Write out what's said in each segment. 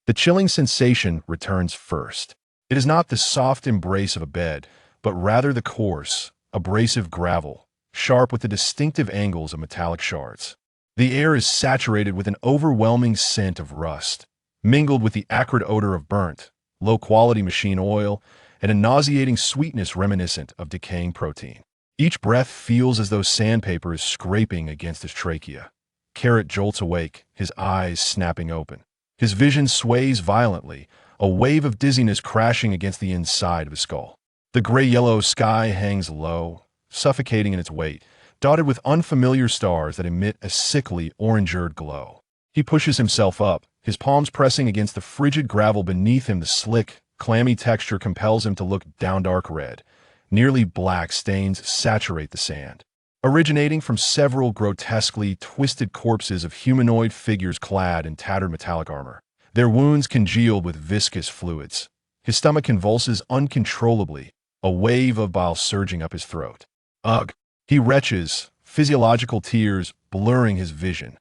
The chilling sensation returns first. It is not the soft embrace of a bed, but rather the coarse, abrasive gravel, sharp with the distinctive angles of metallic shards. The air is saturated with an overwhelming scent of rust, mingled with the acrid odor of burnt, low-quality machine oil, and a nauseating sweetness reminiscent of decaying protein. Each breath feels as though sandpaper is scraping against his trachea. Carrot jolts awake, his eyes snapping open. His vision sways violently, a wave of dizziness crashing against the inside of his skull. The gray-yellow sky hangs low, suffocating in its weight, dotted with unfamiliar stars that emit a sickly, orange-earth glow. He pushes himself up, his palms pressing against the frigid gravel beneath him. The slick, clammy texture compels him to look down. Dark red, nearly black stains saturate the sand, originating from several grotesquely twisted corpses of humanoid figures clad in tattered metallic armor. Their wounds congealed with viscous fluids. His stomach convulses uncontrollably, a wave of bile surging up his throat. Ugh! He retches, physiological tears blurring his vision.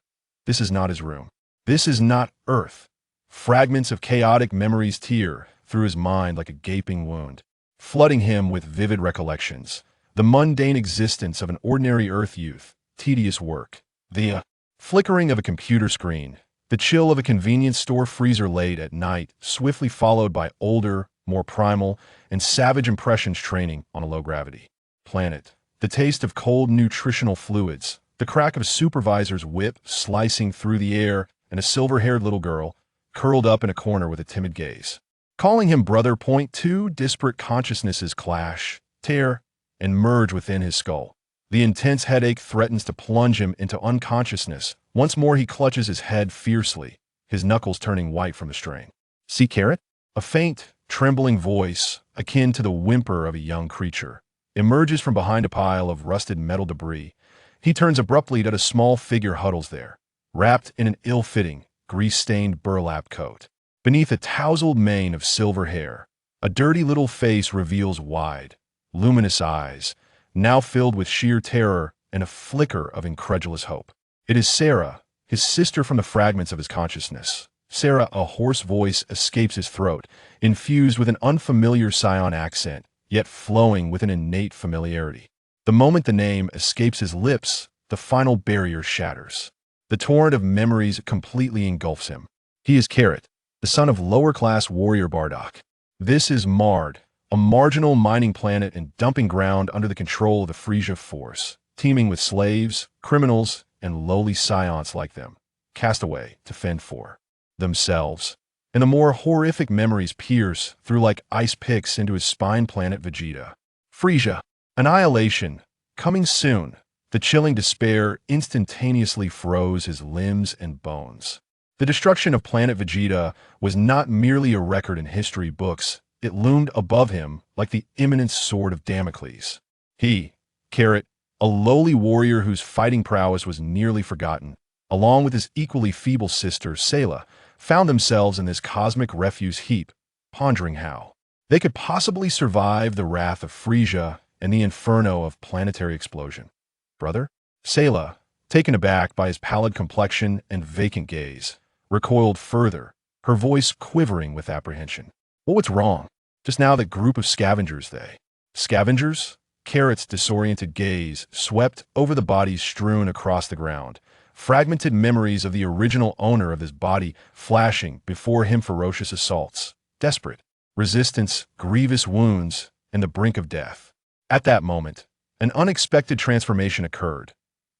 This is not his room. This is not Earth. Fragments of chaotic memories tear through his mind like a gaping wound, flooding him with vivid recollections. The mundane existence of an ordinary Earth youth, tedious work, the flickering of a computer screen, the chill of a convenience store freezer late at night, swiftly followed by older, more primal, and savage impressions training on a low-gravity planet. The taste of cold nutritional fluids, the crack of a supervisor's whip slicing through the air, and a silver-haired little girl, curled up in a corner with a timid gaze. Calling him brother. Two disparate consciousnesses clash, tear, and merge within his skull. The intense headache threatens to plunge him into unconsciousness. Once more he clutches his head fiercely, his knuckles turning white from the strain. See Carrot? A faint, trembling voice, akin to the whimper of a young creature, emerges from behind a pile of rusted metal debris. He turns abruptly to a small figure huddles there, wrapped in an ill-fitting, grease-stained burlap coat. Beneath a tousled mane of silver hair, a dirty little face reveals wide, luminous eyes, now filled with sheer terror and a flicker of incredulous hope. It is Sera, his sister from the fragments of his consciousness. Sera, a hoarse voice escapes his throat, infused with an unfamiliar Saiyan accent, yet flowing with an innate familiarity. The moment the name escapes his lips, the final barrier shatters. The torrent of memories completely engulfs him. He is Carrot, the son of lower-class warrior Bardock. This is Mard, a marginal mining planet and dumping ground under the control of the Frieza force, teeming with slaves, criminals, and lowly scions like them, cast away to fend for themselves. And the more horrific memories pierce through like ice picks into his spine. Planet Vegeta. Frieza. Annihilation. Coming soon. The chilling despair instantaneously froze his limbs and bones. The destruction of Planet Vegeta was not merely a record in history books. It loomed above him like the imminent sword of Damocles. He, Carrot, a lowly warrior whose fighting prowess was nearly forgotten, along with his equally feeble sister, Sela, found themselves in this cosmic refuse heap, pondering how they could possibly survive the wrath of Frieza and the inferno of planetary explosion. Brother? Sela, taken aback by his pallid complexion and vacant gaze, recoiled further, her voice quivering with apprehension. What's wrong? Just now that group of scavengers, they. Scavengers? Carrot's disoriented gaze swept over the bodies strewn across the ground, fragmented memories of the original owner of this body flashing before him. Ferocious assaults, desperate resistance, grievous wounds, and the brink of death. At that moment, an unexpected transformation occurred.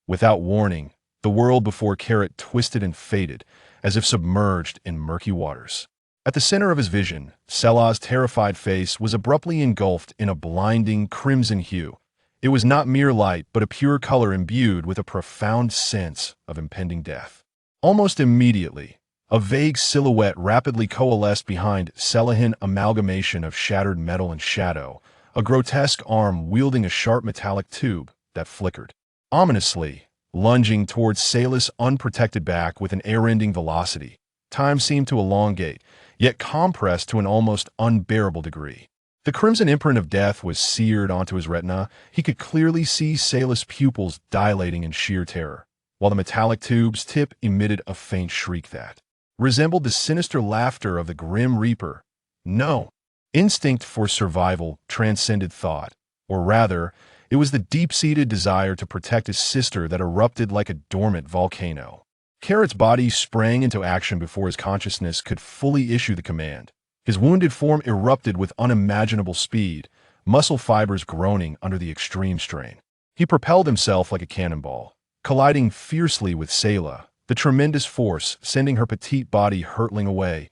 Without warning, the world before Carrot twisted and faded, as if submerged in murky waters. At the center of his vision, Selah's terrified face was abruptly engulfed in a blinding crimson hue. It was not mere light, but a pure color imbued with a profound sense of impending death. Almost immediately, a vague silhouette rapidly coalesced behind Selahin, amalgamation of shattered metal and shadow, a grotesque arm wielding a sharp metallic tube that flickered ominously, lunging towards Salah's unprotected back with an air-ending velocity. Time seemed to elongate, yet compressed to an almost unbearable degree. The crimson imprint of death was seared onto his retina. He could clearly see Salah's pupils dilating in sheer terror, while the metallic tube's tip emitted a faint shriek that resembled the sinister laughter of the Grim Reaper. No. Instinct for survival transcended thought. Or rather, it was the deep-seated desire to protect his sister that erupted like a dormant volcano. Carrot's body sprang into action before his consciousness could fully issue the command. His wounded form erupted with unimaginable speed, muscle fibers groaning under the extreme strain. He propelled himself like a cannonball, colliding fiercely with Sera, the tremendous force sending her petite body hurtling away.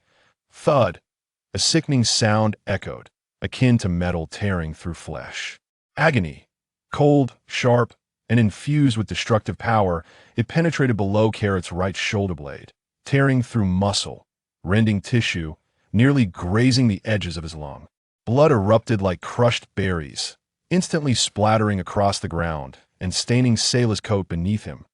Thud! A sickening sound echoed, akin to metal tearing through flesh. Agony. Cold, sharp, and infused with destructive power, it penetrated below Carrot's right shoulder blade, tearing through muscle, rending tissue, nearly grazing the edges of his lung. Blood erupted like crushed berries, instantly splattering across the ground and staining Sera's coat beneath him.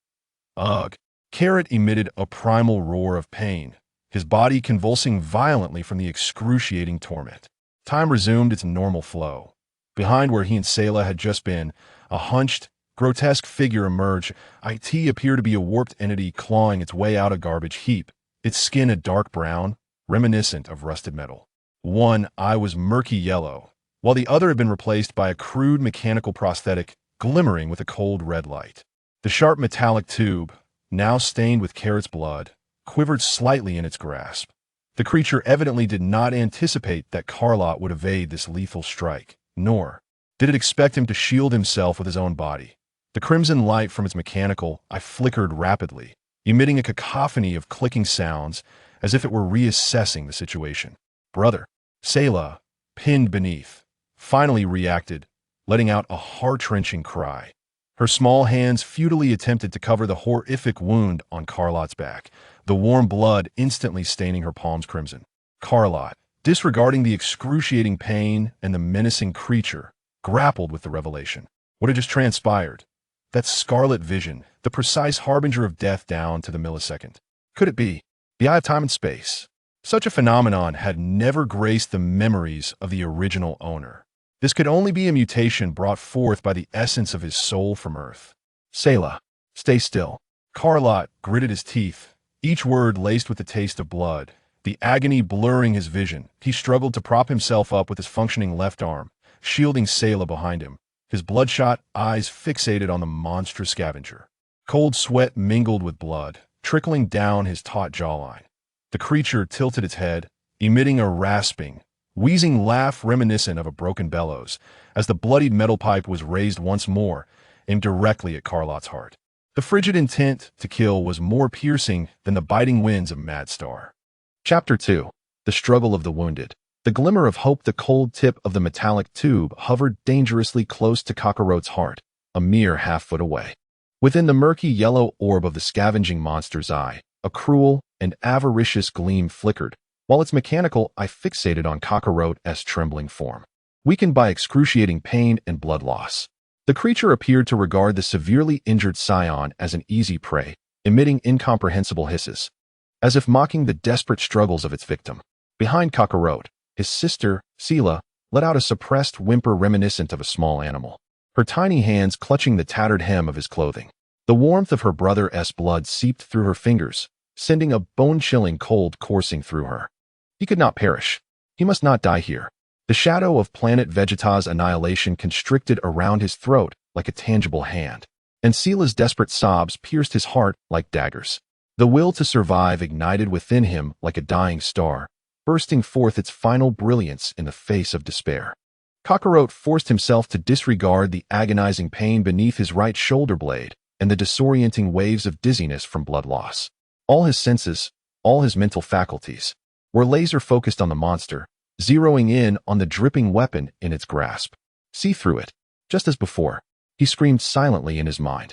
Ugh! Carrot emitted a primal roar of pain, his body convulsing violently from the excruciating torment. Time resumed its normal flow. Behind where he and Sera had just been, a hunched, grotesque figure emerged. It appeared to be a warped entity clawing its way out of a garbage heap, its skin a dark brown, reminiscent of rusted metal. One eye was murky yellow, while the other had been replaced by a crude mechanical prosthetic glimmering with a cold red light. The sharp metallic tube, now stained with Carrot's blood, quivered slightly in its grasp. The creature evidently did not anticipate that Carlot would evade this lethal strike, nor did it expect him to shield himself with his own body. The crimson light from its mechanical eye flickered rapidly, emitting a cacophony of clicking sounds as if it were reassessing the situation. Brother, Sera, pinned beneath, finally reacted, letting out a heart-wrenching cry. Her small hands futilely attempted to cover the horrific wound on Carlot's back, the warm blood instantly staining her palms crimson. Carlot, disregarding the excruciating pain and the menacing creature, grappled with the revelation. What had just transpired? That scarlet vision, the precise harbinger of death down to the millisecond. Could it be the eye of time and space? Such a phenomenon had never graced the memories of the original owner. This could only be a mutation brought forth by the essence of his soul from Earth. Sera, stay still. Carlot gritted his teeth, each word laced with the taste of blood, the agony blurring his vision. He struggled to prop himself up with his functioning left arm, shielding Sera behind him, his bloodshot eyes fixated on the monstrous scavenger. Cold sweat mingled with blood, trickling down his taut jawline. The creature tilted its head, emitting a rasping, wheezing laugh reminiscent of a broken bellows, as the bloodied metal pipe was raised once more, aimed directly at Carlot's heart. The frigid intent to kill was more piercing than the biting winds of Mad Star. Chapter 2. The Struggle of the Wounded. The glimmer of hope. The cold tip of the metallic tube hovered dangerously close to Kakarot's heart, a mere half-foot away. Within the murky yellow orb of the scavenging monster's eye, a cruel and avaricious gleam flickered, while its mechanical eye fixated on Kakarot's trembling form. Weakened by excruciating pain and blood loss, the creature appeared to regard the severely injured scion as an easy prey, emitting incomprehensible hisses, as if mocking the desperate struggles of its victim. Behind Kakarot, his sister, Sera, let out a suppressed whimper reminiscent of a small animal, her tiny hands clutching the tattered hem of his clothing. The warmth of her brother's blood seeped through her fingers, sending a bone-chilling cold coursing through her. He could not perish. He must not die here. The shadow of Planet Vegeta's annihilation constricted around his throat like a tangible hand, and Sela's desperate sobs pierced his heart like daggers. The will to survive ignited within him like a dying star, bursting forth its final brilliance in the face of despair. Kakarot forced himself to disregard the agonizing pain beneath his right shoulder blade and the disorienting waves of dizziness from blood loss. All his senses, all his mental faculties, were laser-focused on the monster, zeroing in on the dripping weapon in its grasp. See through it. Just as before, he screamed silently in his mind.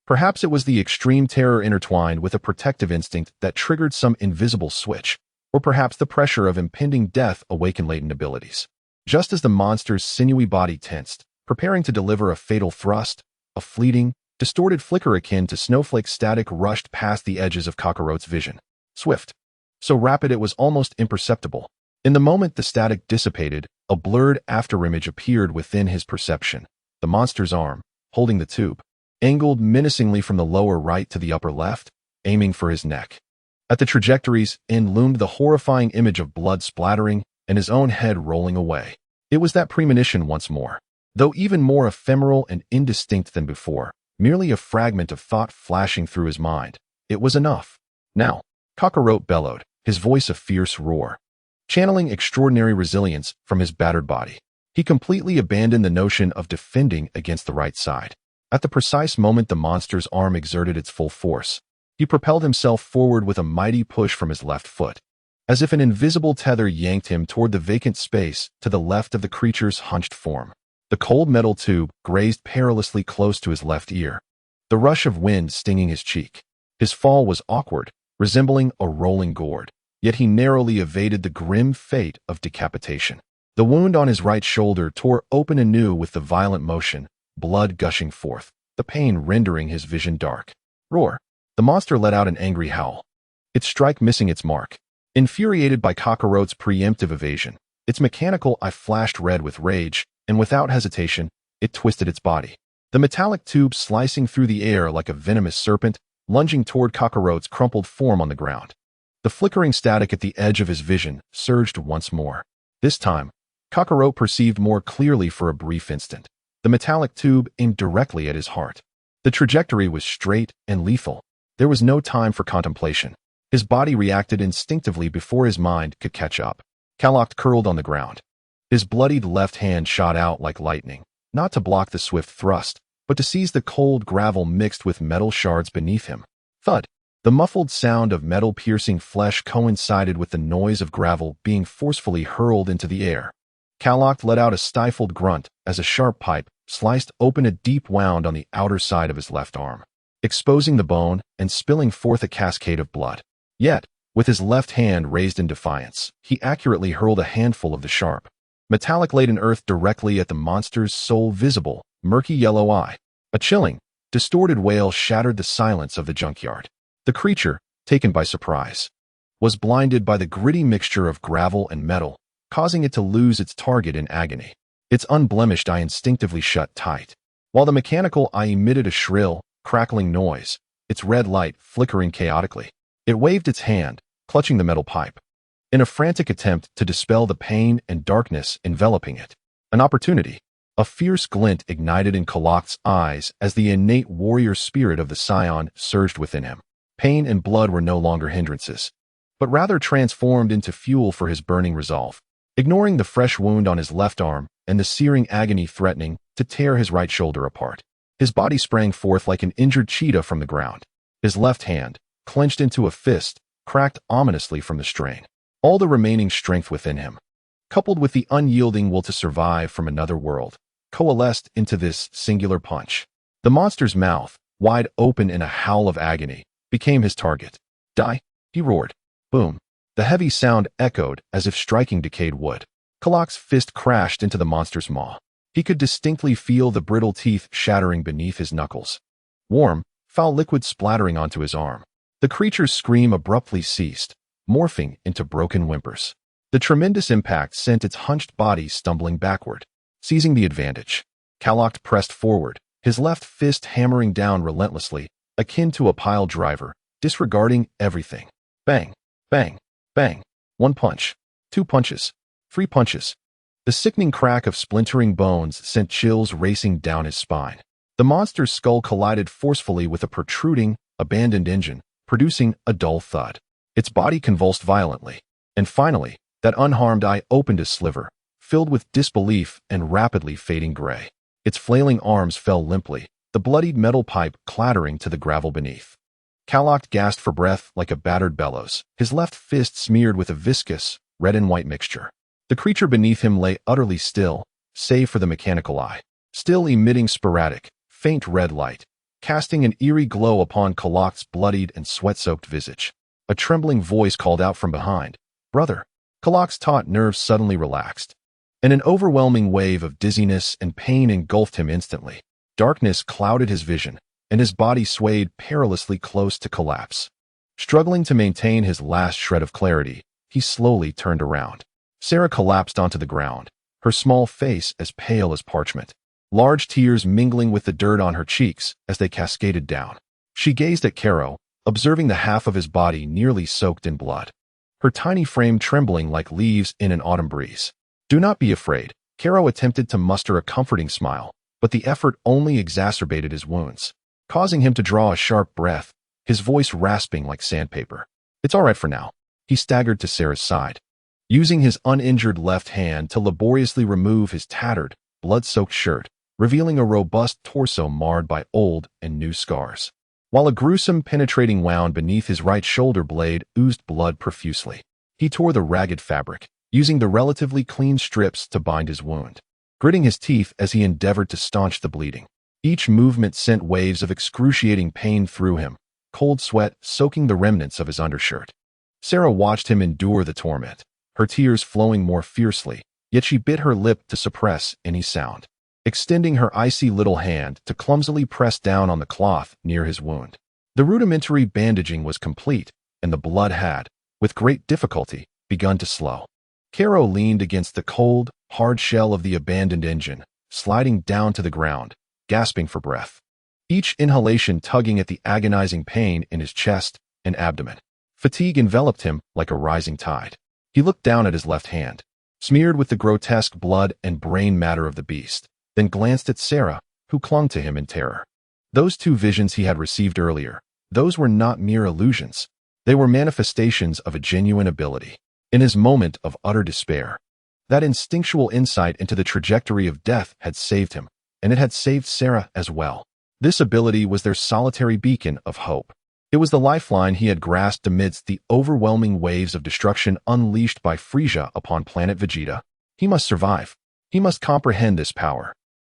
Perhaps it was the extreme terror intertwined with a protective instinct that triggered some invisible switch, or perhaps the pressure of impending death awakened latent abilities. Just as the monster's sinewy body tensed, preparing to deliver a fatal thrust, a fleeting, distorted flicker akin to snowflake static rushed past the edges of Kakarot's vision. Swift. So rapid it was almost imperceptible. In the moment the static dissipated, a blurred afterimage appeared within his perception. The monster's arm, holding the tube, angled menacingly from the lower right to the upper left, aiming for his neck. At the trajectory's end loomed the horrifying image of blood splattering and his own head rolling away. It was that premonition once more, though even more ephemeral and indistinct than before, merely a fragment of thought flashing through his mind. It was enough. Now, Kakarot bellowed, his voice a fierce roar. Channeling extraordinary resilience from his battered body, he completely abandoned the notion of defending against the right side. At the precise moment the monster's arm exerted its full force, he propelled himself forward with a mighty push from his left foot, as if an invisible tether yanked him toward the vacant space to the left of the creature's hunched form. The cold metal tube grazed perilously close to his left ear, the rush of wind stinging his cheek. His fall was awkward, resembling a rolling gourd, yet he narrowly evaded the grim fate of decapitation. The wound on his right shoulder tore open anew with the violent motion, blood gushing forth, the pain rendering his vision dark. Roar! The monster let out an angry howl, its strike missing its mark. Infuriated by Kakarot's preemptive evasion, its mechanical eye flashed red with rage, and without hesitation, it twisted its body. The metallic tube slicing through the air like a venomous serpent, lunging toward Kakarot's crumpled form on the ground. The flickering static at the edge of his vision surged once more. This time, Kakarot perceived more clearly for a brief instant. The metallic tube aimed directly at his heart. The trajectory was straight and lethal. There was no time for contemplation. His body reacted instinctively before his mind could catch up. Kalok curled on the ground. His bloodied left hand shot out like lightning, not to block the swift thrust, but to seize the cold gravel mixed with metal shards beneath him. Thud! The muffled sound of metal piercing flesh coincided with the noise of gravel being forcefully hurled into the air. Kalok let out a stifled grunt as a sharp pipe sliced open a deep wound on the outer side of his left arm, exposing the bone and spilling forth a cascade of blood. Yet, with his left hand raised in defiance, he accurately hurled a handful of the sharp, metallic-laden earth directly at the monster's sole visible, murky yellow eye. A chilling, distorted wail shattered the silence of the junkyard. The creature, taken by surprise, was blinded by the gritty mixture of gravel and metal, causing it to lose its target in agony. Its unblemished eye instinctively shut tight, while the mechanical eye emitted a shrill, crackling noise, its red light flickering chaotically. It waved its hand, clutching the metal pipe, in a frantic attempt to dispel the pain and darkness enveloping it. An opportunity. A fierce glint ignited in Kalok's eyes as the innate warrior spirit of the scion surged within him. Pain and blood were no longer hindrances, but rather transformed into fuel for his burning resolve. Ignoring the fresh wound on his left arm and the searing agony threatening to tear his right shoulder apart, his body sprang forth like an injured cheetah from the ground. His left hand, clenched into a fist, cracked ominously from the strain. All the remaining strength within him, coupled with the unyielding will to survive from another world, coalesced into this singular punch. The monster's mouth, wide open in a howl of agony, became his target. Die! He roared. Boom! The heavy sound echoed as if striking decayed wood. Kalok's fist crashed into the monster's maw. He could distinctly feel the brittle teeth shattering beneath his knuckles. Warm, foul liquid splattering onto his arm. The creature's scream abruptly ceased, morphing into broken whimpers. The tremendous impact sent its hunched body stumbling backward. Seizing the advantage, Kalok pressed forward, his left fist hammering down relentlessly, akin to a pile driver, disregarding everything. Bang! Bang! Bang! 1 punch. 2 punches. 3 punches. The sickening crack of splintering bones sent chills racing down his spine. The monster's skull collided forcefully with a protruding, abandoned engine, producing a dull thud. Its body convulsed violently. And finally, that unharmed eye opened a sliver, filled with disbelief and rapidly fading gray. Its flailing arms fell limply, the bloodied metal pipe clattering to the gravel beneath. Kalok gasped for breath like a battered bellows, his left fist smeared with a viscous, red and white mixture. The creature beneath him lay utterly still, save for the mechanical eye, still emitting sporadic, faint red light, casting an eerie glow upon Kalok's bloodied and sweat-soaked visage. A trembling voice called out from behind, "Brother!" Kalok's taut nerves suddenly relaxed, and an overwhelming wave of dizziness and pain engulfed him instantly. Darkness clouded his vision, and his body swayed perilously close to collapse. Struggling to maintain his last shred of clarity, he slowly turned around. Sera collapsed onto the ground, her small face as pale as parchment, large tears mingling with the dirt on her cheeks as they cascaded down. She gazed at Karo, observing the half of his body nearly soaked in blood, her tiny frame trembling like leaves in an autumn breeze. "Do not be afraid." Karo attempted to muster a comforting smile, but the effort only exacerbated his wounds, causing him to draw a sharp breath, his voice rasping like sandpaper. "It's all right for now." He staggered to Sera's side, using his uninjured left hand to laboriously remove his tattered, blood-soaked shirt, revealing a robust torso marred by old and new scars, while a gruesome penetrating wound beneath his right shoulder blade oozed blood profusely. He tore the ragged fabric, using the relatively clean strips to bind his wound, gritting his teeth as he endeavored to staunch the bleeding. Each movement sent waves of excruciating pain through him, cold sweat soaking the remnants of his undershirt. Sera watched him endure the torment, her tears flowing more fiercely, yet she bit her lip to suppress any sound, extending her icy little hand to clumsily press down on the cloth near his wound. The rudimentary bandaging was complete, and the blood had, with great difficulty, begun to slow. Karo leaned against the cold, hard shell of the abandoned engine, sliding down to the ground, gasping for breath, each inhalation tugging at the agonizing pain in his chest and abdomen. Fatigue enveloped him like a rising tide. He looked down at his left hand, smeared with the grotesque blood and brain matter of the beast, then glanced at Sera, who clung to him in terror. Those two visions he had received earlier, those were not mere illusions. They were manifestations of a genuine ability. In his moment of utter despair, that instinctual insight into the trajectory of death had saved him, and it had saved Sera as well. This ability was their solitary beacon of hope. It was the lifeline he had grasped amidst the overwhelming waves of destruction unleashed by Frieza upon Planet Vegeta. He must survive. He must comprehend this power.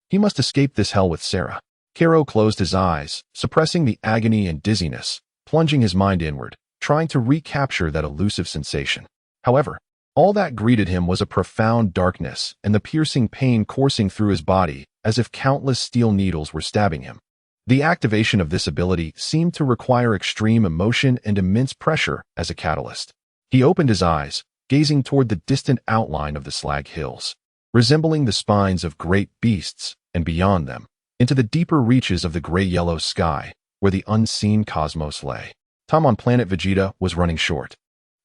He must escape this hell with Sera. Karo closed his eyes, suppressing the agony and dizziness, plunging his mind inward, trying to recapture that elusive sensation. However, all that greeted him was a profound darkness and the piercing pain coursing through his body as if countless steel needles were stabbing him. The activation of this ability seemed to require extreme emotion and immense pressure as a catalyst. He opened his eyes, gazing toward the distant outline of the Slag Hills, resembling the spines of great beasts, and beyond them, into the deeper reaches of the gray-yellow sky, where the unseen cosmos lay. Time on Planet Vegeta was running short.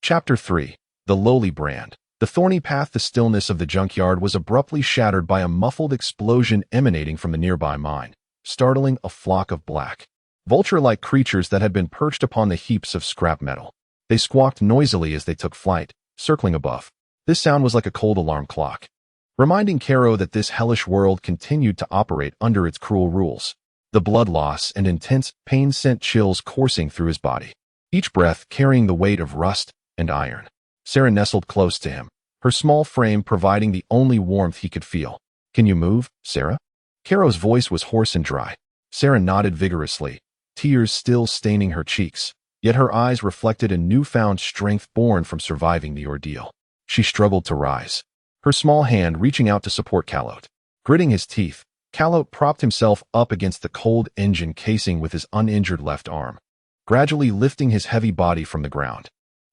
Chapter 3. The Lowly Brand. The thorny path to stillness of the junkyard was abruptly shattered by a muffled explosion emanating from the nearby mine, startling a flock of black, vulture-like creatures that had been perched upon the heaps of scrap metal. They squawked noisily as they took flight, circling above. This sound was like a cold alarm clock, reminding Karo that this hellish world continued to operate under its cruel rules. The blood loss and intense pain sent chills coursing through his body, each breath carrying the weight of rust and iron. Sera nestled close to him, her small frame providing the only warmth he could feel. "Can you move, Sera?" Karo's voice was hoarse and dry. Sera nodded vigorously, tears still staining her cheeks, yet her eyes reflected a newfound strength born from surviving the ordeal. She struggled to rise, her small hand reaching out to support Kalot. Gritting his teeth, Kalot propped himself up against the cold engine casing with his uninjured left arm, gradually lifting his heavy body from the ground.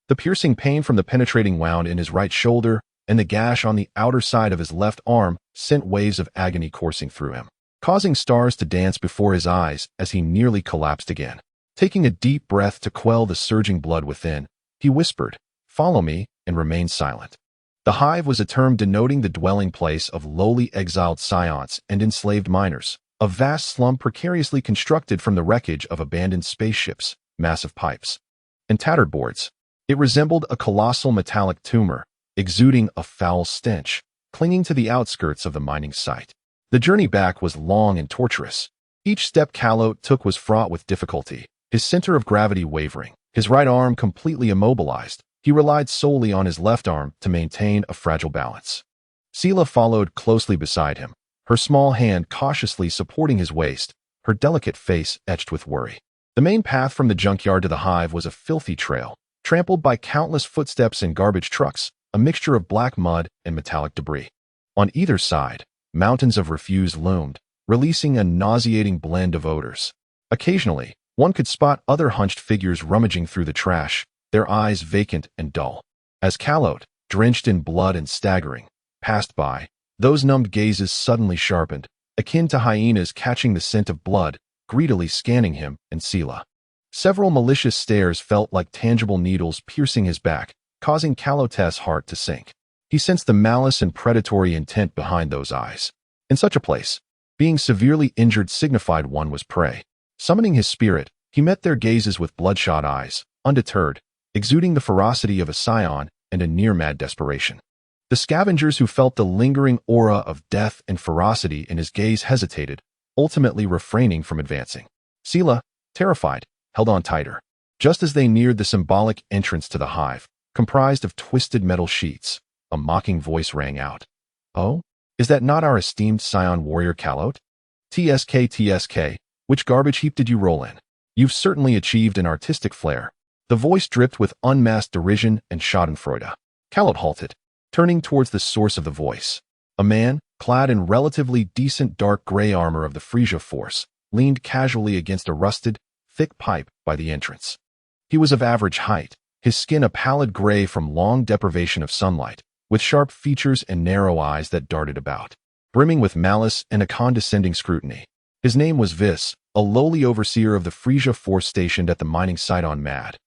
The piercing pain from the penetrating wound in his right shoulder and the gash on the outer side of his left arm sent waves of agony coursing through him, causing stars to dance before his eyes as he nearly collapsed again. Taking a deep breath to quell the surging blood within, he whispered, "Follow me," and remained silent. The hive was a term denoting the dwelling place of lowly exiled scions and enslaved miners, a vast slum precariously constructed from the wreckage of abandoned spaceships, massive pipes, and tattered boards. It resembled a colossal metallic tumor, exuding a foul stench, clinging to the outskirts of the mining site. The journey back was long and torturous. Each step Kalot took was fraught with difficulty, his center of gravity wavering, his right arm completely immobilized. He relied solely on his left arm to maintain a fragile balance. Sela followed closely beside him, her small hand cautiously supporting his waist, her delicate face etched with worry. The main path from the junkyard to the hive was a filthy trail, trampled by countless footsteps and garbage trucks, a mixture of black mud and metallic debris. On either side, mountains of refuse loomed, releasing a nauseating blend of odors. Occasionally, one could spot other hunched figures rummaging through the trash, their eyes vacant and dull. As Kalot, drenched in blood and staggering, passed by, those numbed gazes suddenly sharpened, akin to hyenas catching the scent of blood, greedily scanning him and Sela. Several malicious stares felt like tangible needles piercing his back, causing Kalot's heart to sink. He sensed the malice and predatory intent behind those eyes. In such a place, being severely injured signified one was prey. Summoning his spirit, he met their gazes with bloodshot eyes, undeterred, exuding the ferocity of a scion and a near-mad desperation. The scavengers who felt the lingering aura of death and ferocity in his gaze hesitated, ultimately refraining from advancing. Sela, terrified, held on tighter. Just as they neared the symbolic entrance to the hive, comprised of twisted metal sheets, a mocking voice rang out. "Oh? Is that not our esteemed scion warrior Kalot? TSK, which garbage heap did you roll in? You've certainly achieved an artistic flair." The voice dripped with unmasked derision and schadenfreude. Kalot halted, turning towards the source of the voice. A man, clad in relatively decent dark gray armor of the Frieza force, leaned casually against a rusted, thick pipe by the entrance. He was of average height, his skin a pallid gray from long deprivation of sunlight, with sharp features and narrow eyes that darted about, brimming with malice and a condescending scrutiny. His name was Viss, a lowly overseer of the Frieza force stationed at the mining site on Mad,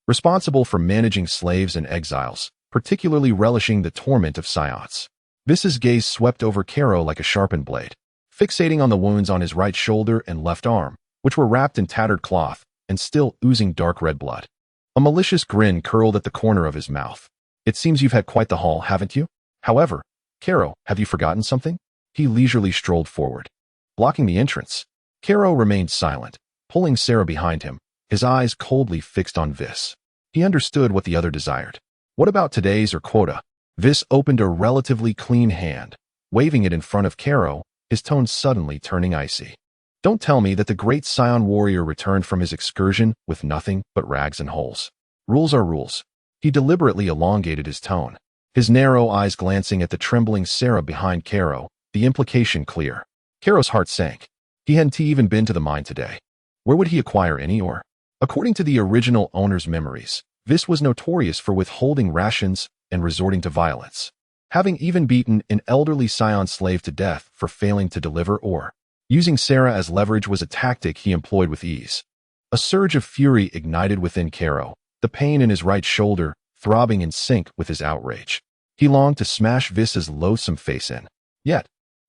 responsible for managing slaves and exiles, particularly relishing the torment of Saiyans. Viss's gaze swept over Karo like a sharpened blade, fixating on the wounds on his right shoulder and left arm, which were wrapped in tattered cloth and still oozing dark red blood. A malicious grin curled at the corner of his mouth. "It seems you've had quite the haul, haven't you? However, Karo, have you forgotten something?" He leisurely strolled forward, blocking the entrance. Karo remained silent, pulling Sera behind him, his eyes coldly fixed on Viss. He understood what the other desired. "What about today's or quota?" Viss opened a relatively clean hand, waving it in front of Karo, his tone suddenly turning icy. "Don't tell me that the great Scion warrior returned from his excursion with nothing but rags and holes. Rules are rules." He deliberately elongated his tone, his narrow eyes glancing at the trembling Sera behind Karo, the implication clear. Karo's heart sank. He hadn't even been to the mine today. Where would he acquire any ore? According to the original owner's memories, Viss was notorious for withholding rations and resorting to violence, having even beaten an elderly Scion slave to death for failing to deliver ore. Using Sera as leverage was a tactic he employed with ease. A surge of fury ignited within Karo, the pain in his right shoulder throbbing in sync with his outrage. He longed to smash Viss's loathsome face in. Yet,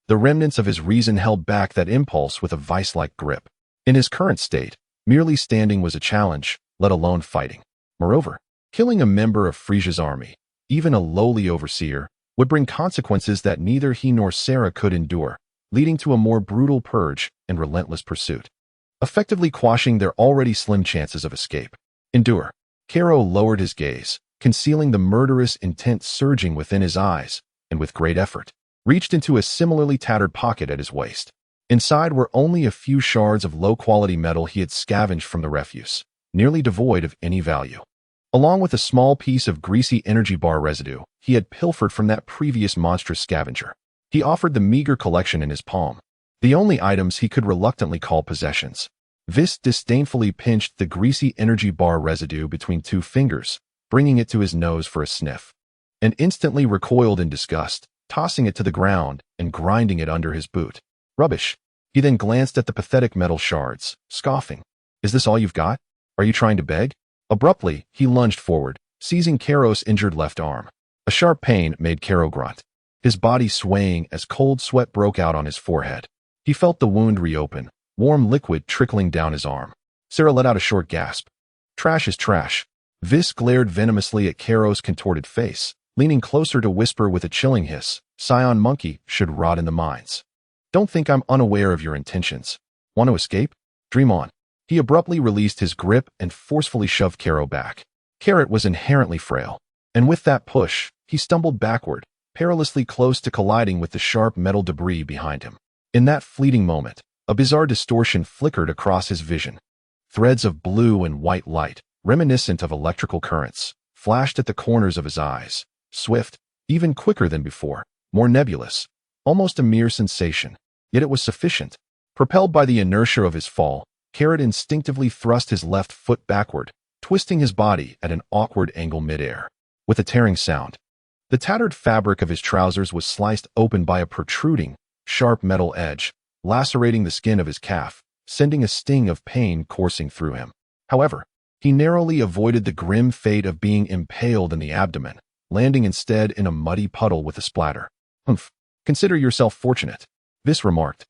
the remnants of his reason held back that impulse with a vice-like grip. In his current state, merely standing was a challenge, let alone fighting. Moreover, killing a member of Frieza's army, even a lowly overseer, would bring consequences that neither he nor Sera could endure, leading to a more brutal purge and relentless pursuit, effectively quashing their already slim chances of escape. Endure. Karo lowered his gaze, concealing the murderous intent surging within his eyes, and with great effort, reached into a similarly tattered pocket at his waist. Inside were only a few shards of low-quality metal he had scavenged from the refuse, nearly devoid of any value. Along with a small piece of greasy energy bar residue he had pilfered from that previous monstrous scavenger. He offered the meager collection in his palm, the only items he could reluctantly call possessions. Viss disdainfully pinched the greasy energy bar residue between two fingers, bringing it to his nose for a sniff, and instantly recoiled in disgust, tossing it to the ground and grinding it under his boot. Rubbish. He then glanced at the pathetic metal shards, scoffing. "Is this all you've got? Are you trying to beg?" Abruptly, he lunged forward, seizing Karo's injured left arm. A sharp pain made Karo grunt, his body swaying as cold sweat broke out on his forehead. He felt the wound reopen, warm liquid trickling down his arm. Sera let out a short gasp. "Trash is trash." Viss glared venomously at Karo's contorted face, leaning closer to whisper with a chilling hiss, "Scion monkey should rot in the mines. Don't think I'm unaware of your intentions. Want to escape? Dream on." He abruptly released his grip and forcefully shoved Karo back. Carrot was inherently frail, and with that push, he stumbled backward, perilously close to colliding with the sharp metal debris behind him. In that fleeting moment, a bizarre distortion flickered across his vision. Threads of blue and white light, reminiscent of electrical currents, flashed at the corners of his eyes, swift, even quicker than before, more nebulous, almost a mere sensation. Yet it was sufficient. Propelled by the inertia of his fall, Carrot instinctively thrust his left foot backward, twisting his body at an awkward angle midair. With a tearing sound, the tattered fabric of his trousers was sliced open by a protruding, sharp metal edge, lacerating the skin of his calf, sending a sting of pain coursing through him. However, he narrowly avoided the grim fate of being impaled in the abdomen, landing instead in a muddy puddle with a splatter. Humph. Consider yourself fortunate, Viss remarked,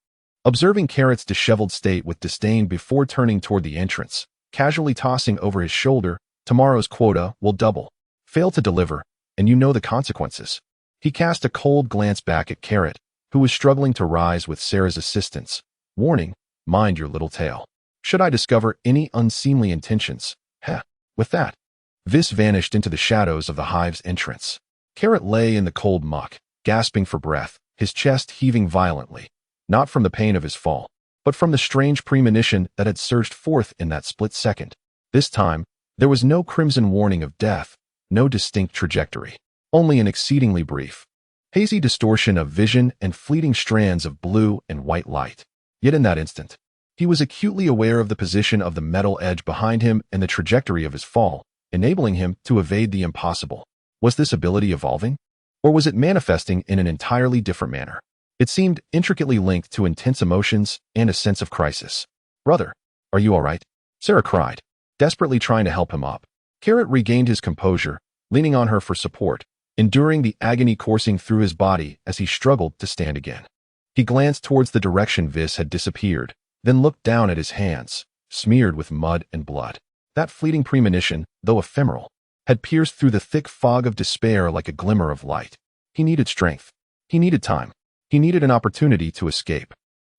observing Carrot's disheveled state with disdain before turning toward the entrance, casually tossing over his shoulder, tomorrow's quota will double. Fail to deliver, and you know the consequences. He cast a cold glance back at Carrot, who was struggling to rise with Sera's assistance, warning, mind your little tail. Should I discover any unseemly intentions? Heh. With that, Viss vanished into the shadows of the hive's entrance. Carrot lay in the cold muck, gasping for breath, his chest heaving violently, not from the pain of his fall, but from the strange premonition that had surged forth in that split second. This time, there was no crimson warning of death, no distinct trajectory, only an exceedingly brief, hazy distortion of vision and fleeting strands of blue and white light. Yet in that instant, he was acutely aware of the position of the metal edge behind him and the trajectory of his fall, enabling him to evade the impossible. Was this ability evolving? Or was it manifesting in an entirely different manner? It seemed intricately linked to intense emotions and a sense of crisis. Brother, are you all right? Sera cried, desperately trying to help him up. Carrot regained his composure, leaning on her for support, enduring the agony coursing through his body as he struggled to stand again. He glanced towards the direction Viss had disappeared, then looked down at his hands, smeared with mud and blood. That fleeting premonition, though ephemeral, had pierced through the thick fog of despair like a glimmer of light. He needed strength. He needed time. He needed an opportunity to escape.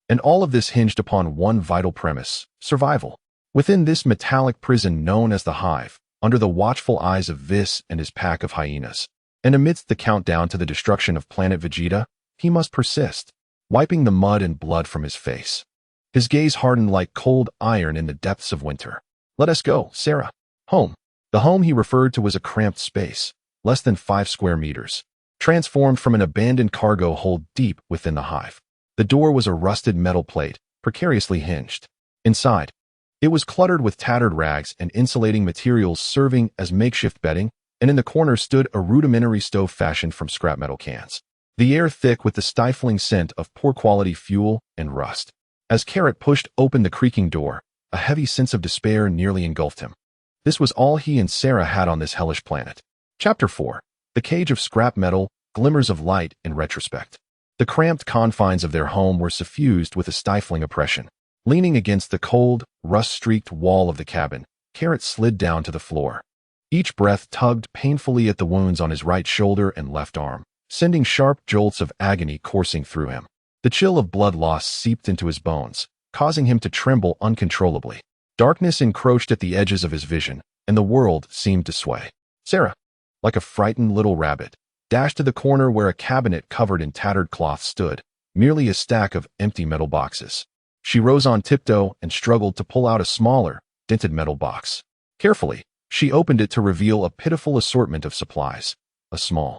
And all of this hinged upon one vital premise: survival. Within this metallic prison known as the Hive, under the watchful eyes of Viss and his pack of hyenas, and amidst the countdown to the destruction of Planet Vegeta, he must persist, wiping the mud and blood from his face. His gaze hardened like cold iron in the depths of winter. Let us go, Sera. Home. The home he referred to was a cramped space, less than 5 square meters, transformed from an abandoned cargo hold deep within the hive. The door was a rusted metal plate, precariously hinged. Inside, it was cluttered with tattered rags and insulating materials serving as makeshift bedding, and in the corner stood a rudimentary stove fashioned from scrap metal cans. The air thick with the stifling scent of poor-quality fuel and rust. As Carrot pushed open the creaking door, a heavy sense of despair nearly engulfed him. This was all he and Sera had on this hellish planet. Chapter 4. The Cage of Scrap Metal, Glimmers of Light in Retrospect. The cramped confines of their home were suffused with a stifling oppression. Leaning against the cold, rust-streaked wall of the cabin, Carrot slid down to the floor. Each breath tugged painfully at the wounds on his right shoulder and left arm, sending sharp jolts of agony coursing through him. The chill of blood loss seeped into his bones, causing him to tremble uncontrollably. Darkness encroached at the edges of his vision, and the world seemed to sway. Sera, like a frightened little rabbit, dashed to the corner where a cabinet covered in tattered cloth stood, merely a stack of empty metal boxes. She rose on tiptoe and struggled to pull out a smaller, dented metal box. Carefully, she opened it to reveal a pitiful assortment of supplies. A small,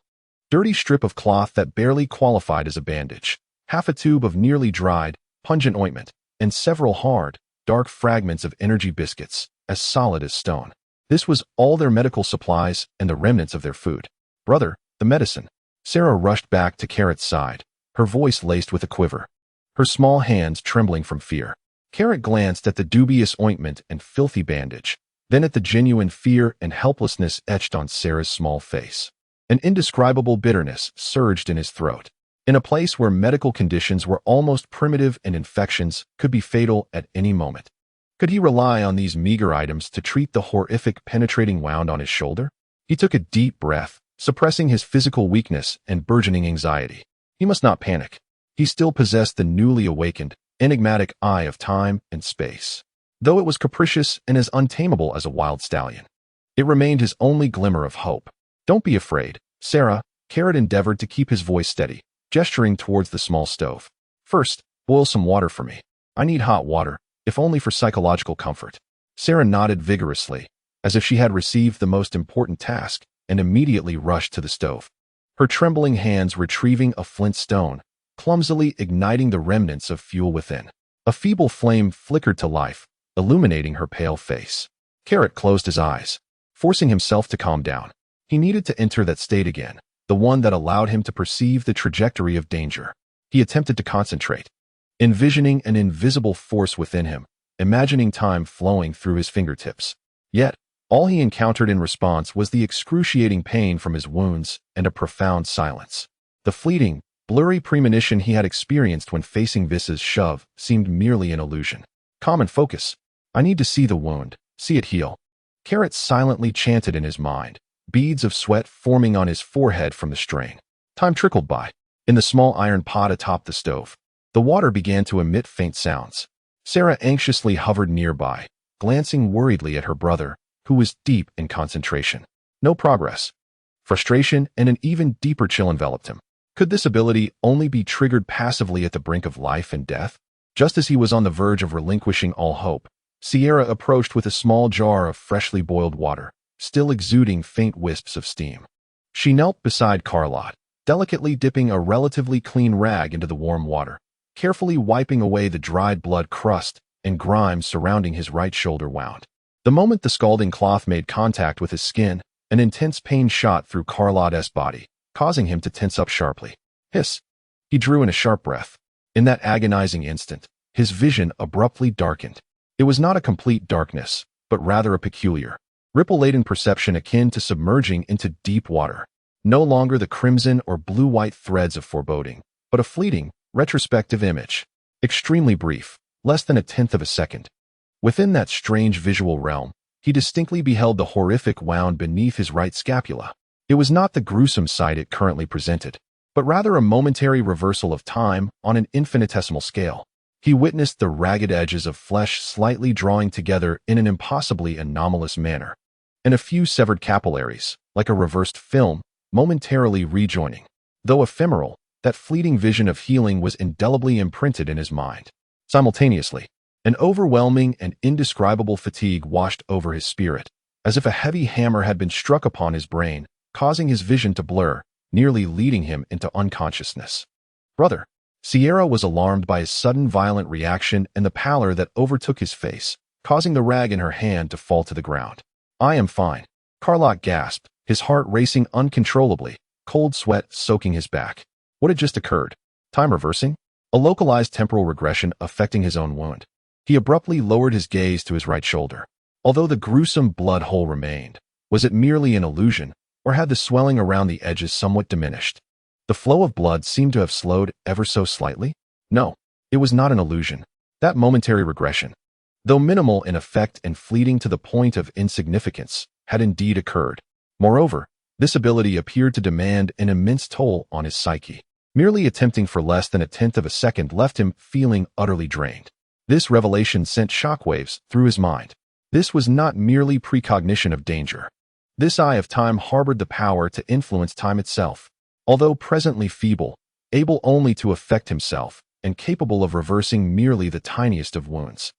dirty strip of cloth that barely qualified as a bandage, half a tube of nearly dried, pungent ointment, and several hard, dark fragments of energy biscuits, as solid as stone. This was all their medical supplies and the remnants of their food. Brother, the medicine. Sera rushed back to Carrot's side, her voice laced with a quiver, her small hands trembling from fear. Carrot glanced at the dubious ointment and filthy bandage, then at the genuine fear and helplessness etched on Sera's small face. An indescribable bitterness surged in his throat. In a place where medical conditions were almost primitive and infections could be fatal at any moment, could he rely on these meager items to treat the horrific penetrating wound on his shoulder? He took a deep breath, suppressing his physical weakness and burgeoning anxiety. He must not panic. He still possessed the newly awakened, enigmatic eye of time and space. Though it was capricious and as untamable as a wild stallion, it remained his only glimmer of hope. Don't be afraid, Sera. Carrot endeavored to keep his voice steady, gesturing towards the small stove. First, boil some water for me. I need hot water, if only for psychological comfort. Sera nodded vigorously, as if she had received the most important task, and immediately rushed to the stove. Her trembling hands retrieving a flint stone, clumsily igniting the remnants of fuel within. A feeble flame flickered to life, illuminating her pale face. Carrot closed his eyes, forcing himself to calm down. He needed to enter that state again, the one that allowed him to perceive the trajectory of danger. He attempted to concentrate, envisioning an invisible force within him, imagining time flowing through his fingertips. Yet, all he encountered in response was the excruciating pain from his wounds and a profound silence. The fleeting, blurry premonition he had experienced when facing Viss's shove seemed merely an illusion. Calm and focus. I need to see the wound, see it heal. Carrot silently chanted in his mind, beads of sweat forming on his forehead from the strain. Time trickled by. In the small iron pot atop the stove, the water began to emit faint sounds. Sera anxiously hovered nearby, glancing worriedly at her brother, who was deep in concentration. No progress. Frustration and an even deeper chill enveloped him. Could this ability only be triggered passively at the brink of life and death? Just as he was on the verge of relinquishing all hope, Sierra approached with a small jar of freshly boiled water, still exuding faint wisps of steam. She knelt beside Carlot, delicately dipping a relatively clean rag into the warm water, carefully wiping away the dried blood crust and grime surrounding his right shoulder wound. The moment the scalding cloth made contact with his skin, an intense pain shot through Carlot's body, causing him to tense up sharply. Hiss! He drew in a sharp breath. In that agonizing instant, his vision abruptly darkened. It was not a complete darkness, but rather a peculiar, ripple-laden perception akin to submerging into deep water. No longer the crimson or blue-white threads of foreboding, but a fleeting, retrospective image. Extremely brief, less than a tenth of a second. Within that strange visual realm, he distinctly beheld the horrific wound beneath his right scapula. It was not the gruesome sight it currently presented, but rather a momentary reversal of time on an infinitesimal scale. He witnessed the ragged edges of flesh slightly drawing together in an impossibly anomalous manner, and a few severed capillaries, like a reversed film, momentarily rejoining. Though ephemeral, that fleeting vision of healing was indelibly imprinted in his mind. Simultaneously, an overwhelming and indescribable fatigue washed over his spirit, as if a heavy hammer had been struck upon his brain, causing his vision to blur, nearly leading him into unconsciousness. Brother. Sierra was alarmed by his sudden violent reaction and the pallor that overtook his face, causing the rag in her hand to fall to the ground. I am fine. Carlot gasped, his heart racing uncontrollably, cold sweat soaking his back. What had just occurred? Time reversing? A localized temporal regression affecting his own wound. He abruptly lowered his gaze to his right shoulder. Although the gruesome blood hole remained, was it merely an illusion, or had the swelling around the edges somewhat diminished? The flow of blood seemed to have slowed ever so slightly. No, it was not an illusion. That momentary regression, though minimal in effect and fleeting to the point of insignificance, had indeed occurred. Moreover, this ability appeared to demand an immense toll on his psyche. Merely attempting for less than a tenth of a second left him feeling utterly drained. This revelation sent shockwaves through his mind. This was not merely precognition of danger. This eye of time harbored the power to influence time itself. Although presently feeble, able only to affect himself, and capable of reversing merely the tiniest of wounds.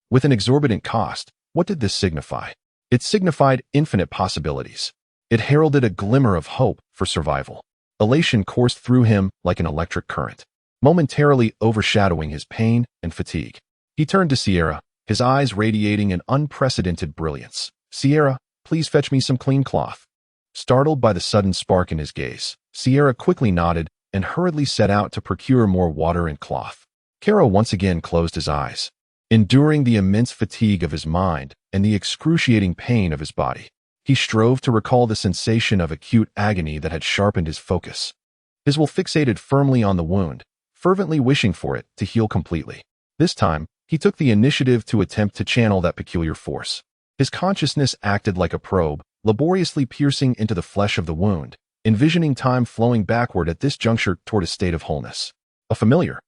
With an exorbitant cost, what did this signify? It signified infinite possibilities. It heralded a glimmer of hope for survival. Elation coursed through him like an electric current, momentarily overshadowing his pain and fatigue. He turned to Sierra, his eyes radiating an unprecedented brilliance. Sierra, please fetch me some clean cloth. Startled by the sudden spark in his gaze, Sierra quickly nodded and hurriedly set out to procure more water and cloth. Karo once again closed his eyes, enduring the immense fatigue of his mind and the excruciating pain of his body. He strove to recall the sensation of acute agony that had sharpened his focus. His will fixated firmly on the wound, fervently wishing for it to heal completely. This time, he took the initiative to attempt to channel that peculiar force. His consciousness acted like a probe, laboriously piercing into the flesh of the wound, envisioning time flowing backward at this juncture toward a state of wholeness. A familiar,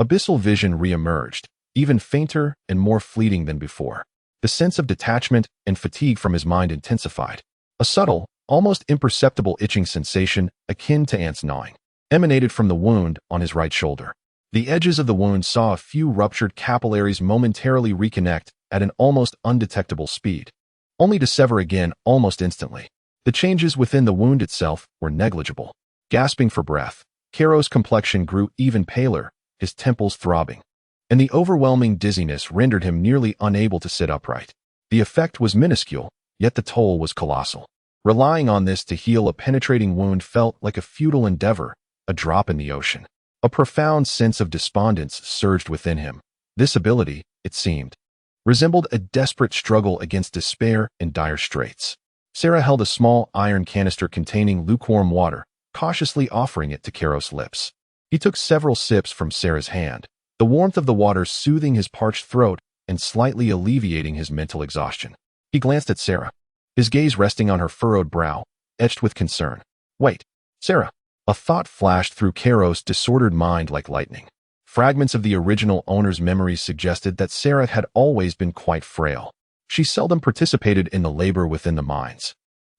abyssal vision re-emerged, even fainter and more fleeting than before. The sense of detachment and fatigue from his mind intensified. A subtle, almost imperceptible itching sensation, akin to ants gnawing, emanated from the wound on his right shoulder. The edges of the wound saw a few ruptured capillaries momentarily reconnect at an almost undetectable speed, only to sever again almost instantly. The changes within the wound itself were negligible. Gasping for breath, Karo's complexion grew even paler, his temples throbbing, and the overwhelming dizziness rendered him nearly unable to sit upright. The effect was minuscule, yet the toll was colossal. Relying on this to heal a penetrating wound felt like a futile endeavor, a drop in the ocean. A profound sense of despondence surged within him. This ability, it seemed, resembled a desperate struggle against despair in dire straits. Sera held a small iron canister containing lukewarm water, cautiously offering it to Kaios's lips. He took several sips from Sera's hand, the warmth of the water soothing his parched throat and slightly alleviating his mental exhaustion. He glanced at Sera, his gaze resting on her furrowed brow, etched with concern. Wait, Sera. A thought flashed through Kaios's disordered mind like lightning. Fragments of the original owner's memories suggested that Sera had always been quite frail. She seldom participated in the labor within the mines,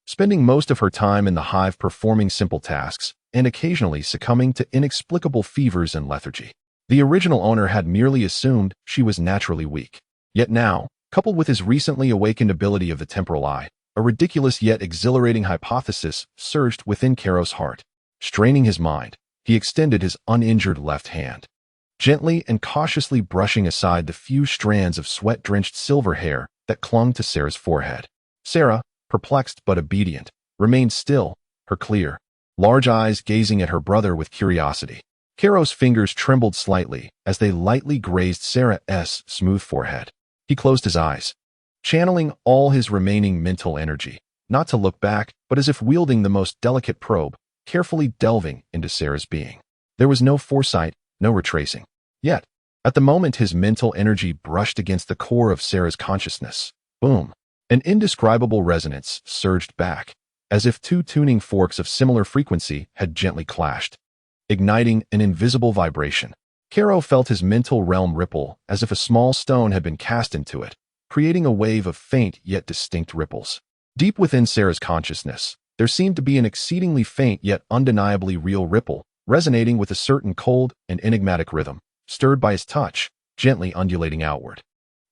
spending most of her time in the hive performing simple tasks and occasionally succumbing to inexplicable fevers and lethargy. The original owner had merely assumed she was naturally weak. Yet now, coupled with his recently awakened ability of the temporal eye, a ridiculous yet exhilarating hypothesis surged within Kaios's heart. Straining his mind, he extended his uninjured left hand, gently and cautiously brushing aside the few strands of sweat-drenched silver hair that clung to Sera's forehead. Sera, perplexed but obedient, remained still, her clear, large eyes gazing at her brother with curiosity. Kaios's fingers trembled slightly as they lightly grazed Sera's smooth forehead. He closed his eyes, channeling all his remaining mental energy, not to look back, but as if wielding the most delicate probe, carefully delving into Sera's being. There was no foresight, no retracing. Yet, at the moment his mental energy brushed against the core of Sera's consciousness, boom, an indescribable resonance surged back, as if two tuning forks of similar frequency had gently clashed, igniting an invisible vibration. Kaios felt his mental realm ripple as if a small stone had been cast into it, creating a wave of faint yet distinct ripples. Deep within Sera's consciousness, there seemed to be an exceedingly faint yet undeniably real ripple, resonating with a certain cold and enigmatic rhythm, stirred by his touch, gently undulating outward.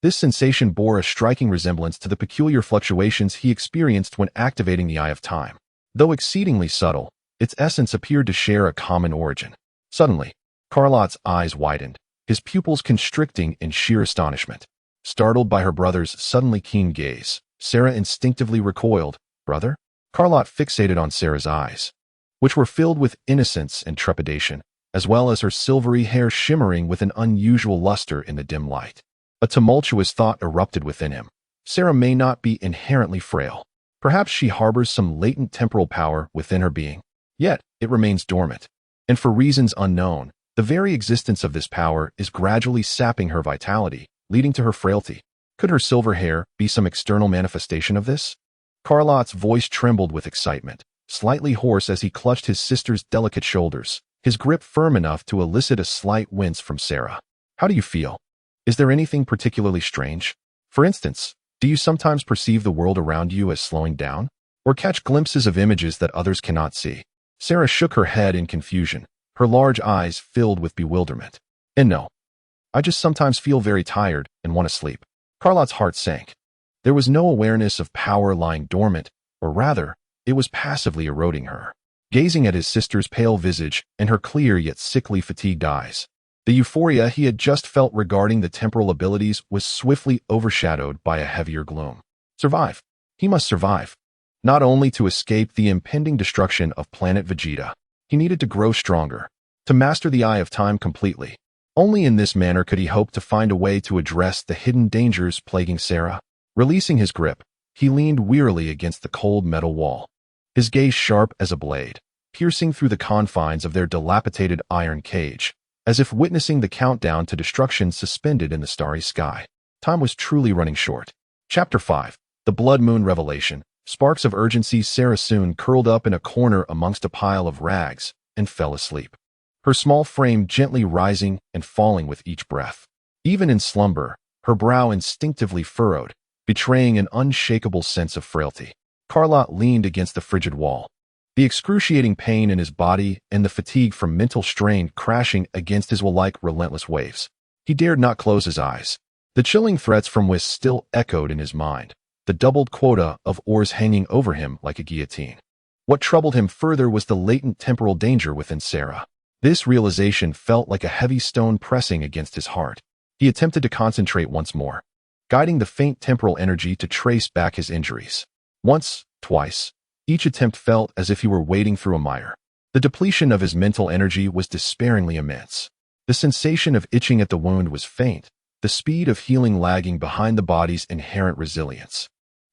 This sensation bore a striking resemblance to the peculiar fluctuations he experienced when activating the Eye of Time. Though exceedingly subtle, its essence appeared to share a common origin. Suddenly, Carlotte's eyes widened, his pupils constricting in sheer astonishment. Startled by her brother's suddenly keen gaze, Sera instinctively recoiled. Brother? Carlotte fixated on Sera's eyes, which were filled with innocence and trepidation, as well as her silvery hair shimmering with an unusual luster in the dim light. A tumultuous thought erupted within him. Sera may not be inherently frail. Perhaps she harbors some latent temporal power within her being. Yet, it remains dormant. And for reasons unknown, the very existence of this power is gradually sapping her vitality, leading to her frailty. Could her silver hair be some external manifestation of this? Carlotte's voice trembled with excitement, slightly hoarse as he clutched his sister's delicate shoulders, his grip firm enough to elicit a slight wince from Sera. How do you feel? Is there anything particularly strange? For instance, do you sometimes perceive the world around you as slowing down? Or catch glimpses of images that others cannot see? Sera shook her head in confusion, her large eyes filled with bewilderment. And no, I just sometimes feel very tired and want to sleep. Carlotte's heart sank. There was no awareness of power lying dormant, or rather, it was passively eroding her. Gazing at his sister's pale visage and her clear yet sickly fatigued eyes, the euphoria he had just felt regarding the temporal abilities was swiftly overshadowed by a heavier gloom. Survive. He must survive. Not only to escape the impending destruction of Planet Vegeta, he needed to grow stronger, to master the Eye of Time completely. Only in this manner could he hope to find a way to address the hidden dangers plaguing Sera. Releasing his grip, he leaned wearily against the cold metal wall, his gaze sharp as a blade, piercing through the confines of their dilapidated iron cage, as if witnessing the countdown to destruction suspended in the starry sky. Time was truly running short. Chapter 5. The Blood Moon Revelation. Sparks of urgency. Sera soon curled up in a corner amongst a pile of rags and fell asleep, her small frame gently rising and falling with each breath. Even in slumber, her brow instinctively furrowed, betraying an unshakable sense of frailty. Carlotte leaned against the frigid wall, the excruciating pain in his body and the fatigue from mental strain crashing against his will like relentless waves. He dared not close his eyes. The chilling threats from Viss still echoed in his mind, the doubled quota of ores hanging over him like a guillotine. What troubled him further was the latent temporal danger within Sera. This realization felt like a heavy stone pressing against his heart. He attempted to concentrate once more, guiding the faint temporal energy to trace back his injuries. Once, twice, each attempt felt as if he were wading through a mire. The depletion of his mental energy was despairingly immense. The sensation of itching at the wound was faint, the speed of healing lagging behind the body's inherent resilience.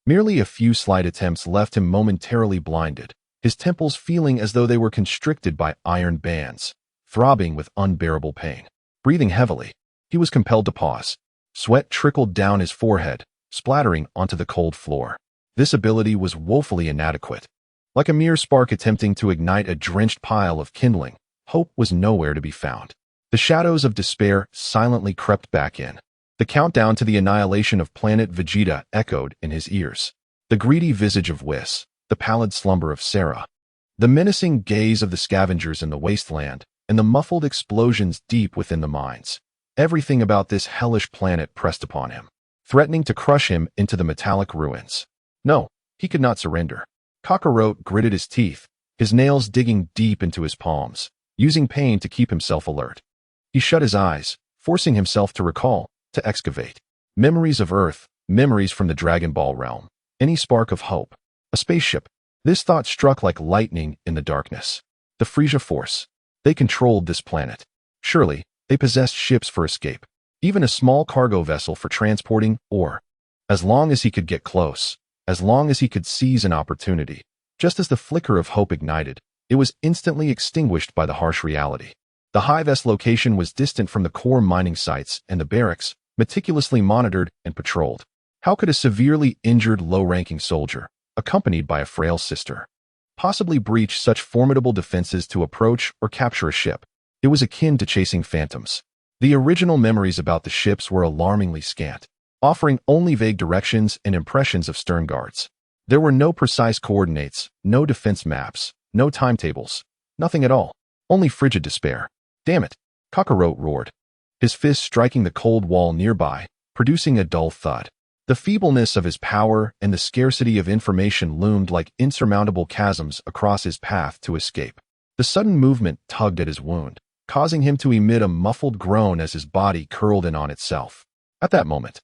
Merely a few slight attempts left him momentarily blinded, his temples feeling as though they were constricted by iron bands, throbbing with unbearable pain. Breathing heavily, he was compelled to pause. Sweat trickled down his forehead, splattering onto the cold floor. This ability was woefully inadequate. Like a mere spark attempting to ignite a drenched pile of kindling, hope was nowhere to be found. The shadows of despair silently crept back in. The countdown to the annihilation of Planet Vegeta echoed in his ears. The greedy visage of Viss, the pallid slumber of Sera, the menacing gaze of the scavengers in the wasteland, and the muffled explosions deep within the mines. Everything about this hellish planet pressed upon him, threatening to crush him into the metallic ruins. No, he could not surrender. Kakarot gritted his teeth, his nails digging deep into his palms, using pain to keep himself alert. He shut his eyes, forcing himself to recall, to excavate. Memories of Earth, memories from the Dragon Ball realm, any spark of hope. A spaceship. This thought struck like lightning in the darkness. The Frieza Force. They controlled this planet. Surely, they possessed ships for escape, even a small cargo vessel for transporting ore. As long as he could get close, as long as he could seize an opportunity, just as the flicker of hope ignited, it was instantly extinguished by the harsh reality. The hive's location was distant from the core mining sites and the barracks, meticulously monitored and patrolled. How could a severely injured low-ranking soldier, accompanied by a frail sister, possibly breach such formidable defenses to approach or capture a ship? It was akin to chasing phantoms. The original memories about the ships were alarmingly scant, offering only vague directions and impressions of stern guards. There were no precise coordinates, no defense maps, no timetables, nothing at all, only frigid despair. Damn it, Kakarot roared, his fist striking the cold wall nearby, producing a dull thud. The feebleness of his power and the scarcity of information loomed like insurmountable chasms across his path to escape. The sudden movement tugged at his wound, causing him to emit a muffled groan as his body curled in on itself. At that moment,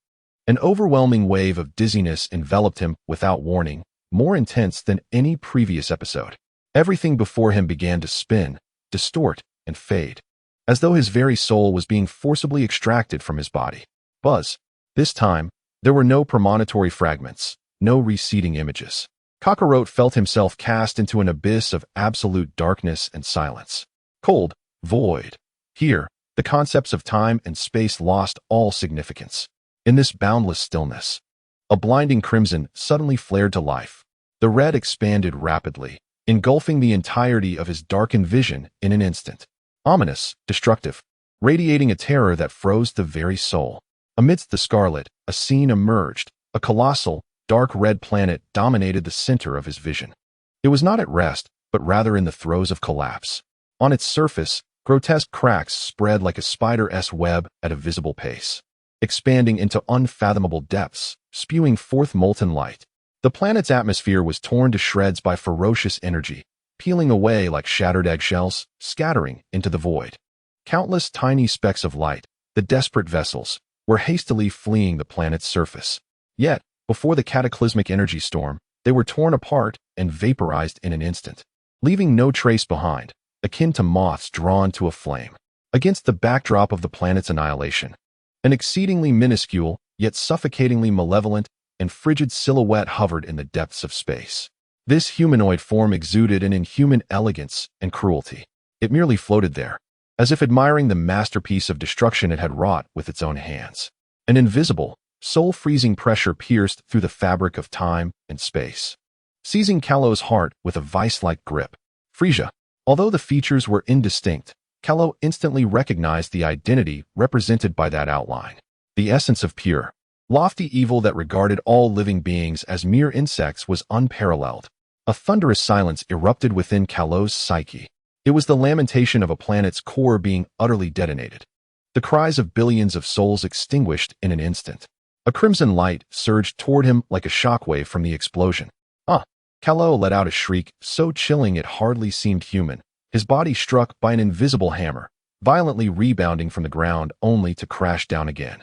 an overwhelming wave of dizziness enveloped him without warning, more intense than any previous episode. Everything before him began to spin, distort, and fade, as though his very soul was being forcibly extracted from his body. Buzz. This time, there were no premonitory fragments, no receding images. Kakarot felt himself cast into an abyss of absolute darkness and silence. Cold, void. Here, the concepts of time and space lost all significance. In this boundless stillness, a blinding crimson suddenly flared to life. The red expanded rapidly, engulfing the entirety of his darkened vision in an instant. Ominous, destructive, radiating a terror that froze the very soul. Amidst the scarlet, a scene emerged. A colossal, dark red planet dominated the center of his vision. It was not at rest, but rather in the throes of collapse. On its surface, grotesque cracks spread like a spider's web at a visible pace, expanding into unfathomable depths, spewing forth molten light. The planet's atmosphere was torn to shreds by ferocious energy, peeling away like shattered eggshells, scattering into the void. Countless tiny specks of light, the desperate vessels, were hastily fleeing the planet's surface. Yet, before the cataclysmic energy storm, they were torn apart and vaporized in an instant, leaving no trace behind, akin to moths drawn to a flame. Against the backdrop of the planet's annihilation, an exceedingly minuscule, yet suffocatingly malevolent and frigid silhouette hovered in the depths of space. This humanoid form exuded an inhuman elegance and cruelty. It merely floated there, as if admiring the masterpiece of destruction it had wrought with its own hands. An invisible, soul-freezing pressure pierced through the fabric of time and space, seizing Kalo's heart with a vice-like grip. Frieza. Although the features were indistinct, Kalo instantly recognized the identity represented by that outline. The essence of pure, lofty evil that regarded all living beings as mere insects was unparalleled. A thunderous silence erupted within Kalo's psyche. It was the lamentation of a planet's core being utterly detonated. The cries of billions of souls extinguished in an instant. A crimson light surged toward him like a shockwave from the explosion. Kalo let out a shriek so chilling it hardly seemed human, his body struck by an invisible hammer, violently rebounding from the ground only to crash down again.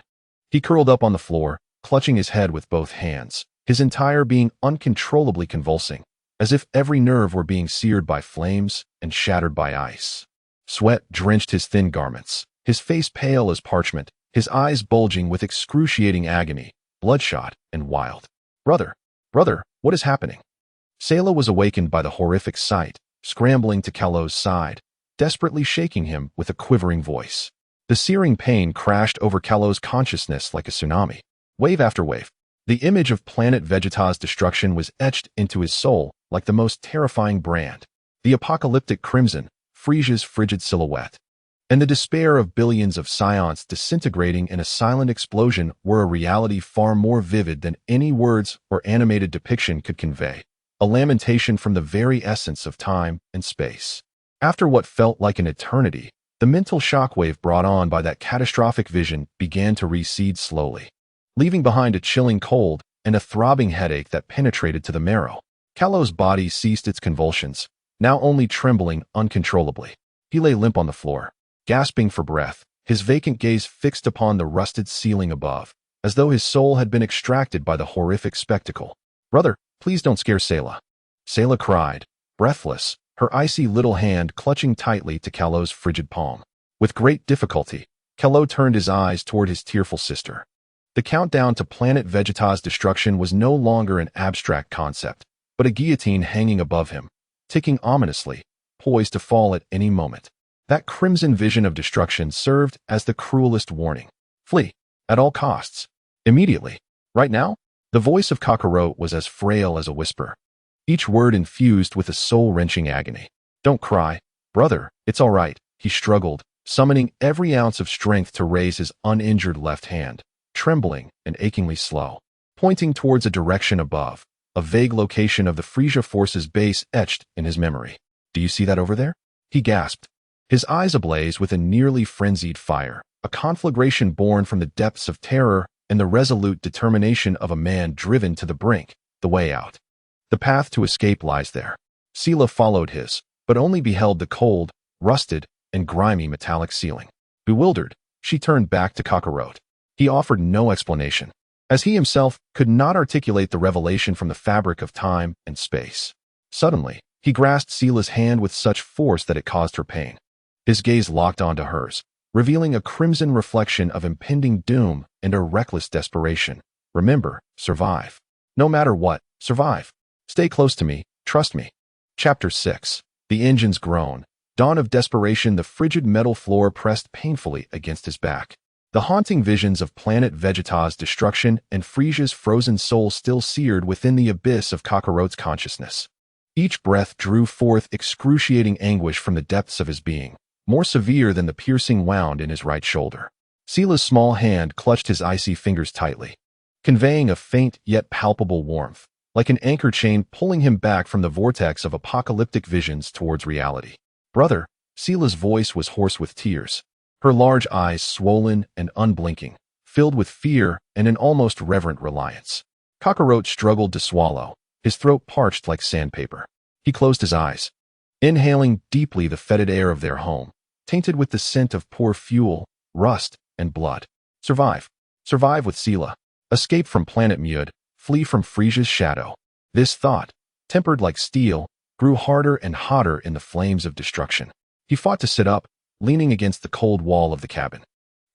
He curled up on the floor, clutching his head with both hands, his entire being uncontrollably convulsing, as if every nerve were being seared by flames and shattered by ice. Sweat drenched his thin garments, his face pale as parchment, his eyes bulging with excruciating agony, bloodshot and wild. Brother, brother, what is happening? Sela was awakened by the horrific sight, scrambling to Kalo's side, desperately shaking him with a quivering voice. The searing pain crashed over Kalo's consciousness like a tsunami. Wave after wave, the image of Planet Vegeta's destruction was etched into his soul like the most terrifying brand. The apocalyptic crimson, Frieza's frigid silhouette, and the despair of billions of Saiyans disintegrating in a silent explosion were a reality far more vivid than any words or animated depiction could convey. A lamentation from the very essence of time and space. After what felt like an eternity, the mental shockwave brought on by that catastrophic vision began to recede slowly, leaving behind a chilling cold and a throbbing headache that penetrated to the marrow. Kalo's body ceased its convulsions, now only trembling uncontrollably. He lay limp on the floor, gasping for breath, his vacant gaze fixed upon the rusted ceiling above, as though his soul had been extracted by the horrific spectacle. Brother, please don't scare Sela. Sela cried, breathless, her icy little hand clutching tightly to Kalo's frigid palm. With great difficulty, Kalo turned his eyes toward his tearful sister. The countdown to Planet Vegeta's destruction was no longer an abstract concept, but a guillotine hanging above him, ticking ominously, poised to fall at any moment. That crimson vision of destruction served as the cruelest warning. Flee, at all costs. Immediately. Right now? The voice of Kakarot was as frail as a whisper, each word infused with a soul-wrenching agony. Don't cry, brother, it's all right, he struggled, summoning every ounce of strength to raise his uninjured left hand, trembling and achingly slow, pointing towards a direction above, a vague location of the Frieza force's base etched in his memory. Do you see that over there? He gasped, his eyes ablaze with a nearly frenzied fire, a conflagration born from the depths of terror and the resolute determination of a man driven to the brink, the way out. The path to escape lies there. Sela followed his, but only beheld the cold, rusted, and grimy metallic ceiling. Bewildered, she turned back to Kakarot. He offered no explanation, as he himself could not articulate the revelation from the fabric of time and space. Suddenly, he grasped Sela's hand with such force that it caused her pain. His gaze locked onto hers, revealing a crimson reflection of impending doom and a reckless desperation. Remember, survive. No matter what, survive. Stay close to me, trust me. Chapter 6. The engines groan. Dawn of desperation. The frigid metal floor pressed painfully against his back. The haunting visions of Planet Vegeta's destruction and Frieza's frozen soul still seared within the abyss of Kakarot's consciousness. Each breath drew forth excruciating anguish from the depths of his being, more severe than the piercing wound in his right shoulder. Sela's small hand clutched his icy fingers tightly, conveying a faint yet palpable warmth, like an anchor chain pulling him back from the vortex of apocalyptic visions towards reality. Brother, Sela's voice was hoarse with tears, her large eyes swollen and unblinking, filled with fear and an almost reverent reliance. Kakarot struggled to swallow, his throat parched like sandpaper. He closed his eyes, inhaling deeply the fetid air of their home, tainted with the scent of poor fuel, rust, and blood. Survive. Survive with Sela. Escape from Planet Mud. Flee from Frieza's shadow. This thought, tempered like steel, grew harder and hotter in the flames of destruction. He fought to sit up, leaning against the cold wall of the cabin.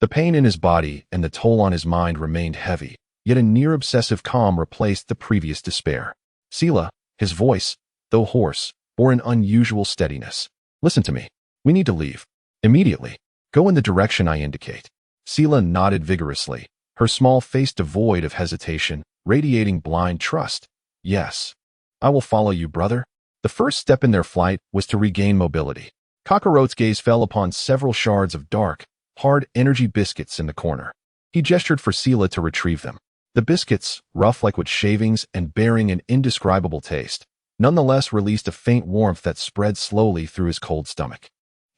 The pain in his body and the toll on his mind remained heavy, yet a near-obsessive calm replaced the previous despair. Sela, his voice, though hoarse, bore an unusual steadiness. Listen to me. We need to leave. Immediately. Go in the direction I indicate. Sela nodded vigorously, her small face devoid of hesitation, radiating blind trust. Yes. I will follow you, brother. The first step in their flight was to regain mobility. Kakarot's gaze fell upon several shards of dark, hard energy biscuits in the corner. He gestured for Sela to retrieve them. The biscuits, rough like wood shavings and bearing an indescribable taste, nonetheless released a faint warmth that spread slowly through his cold stomach.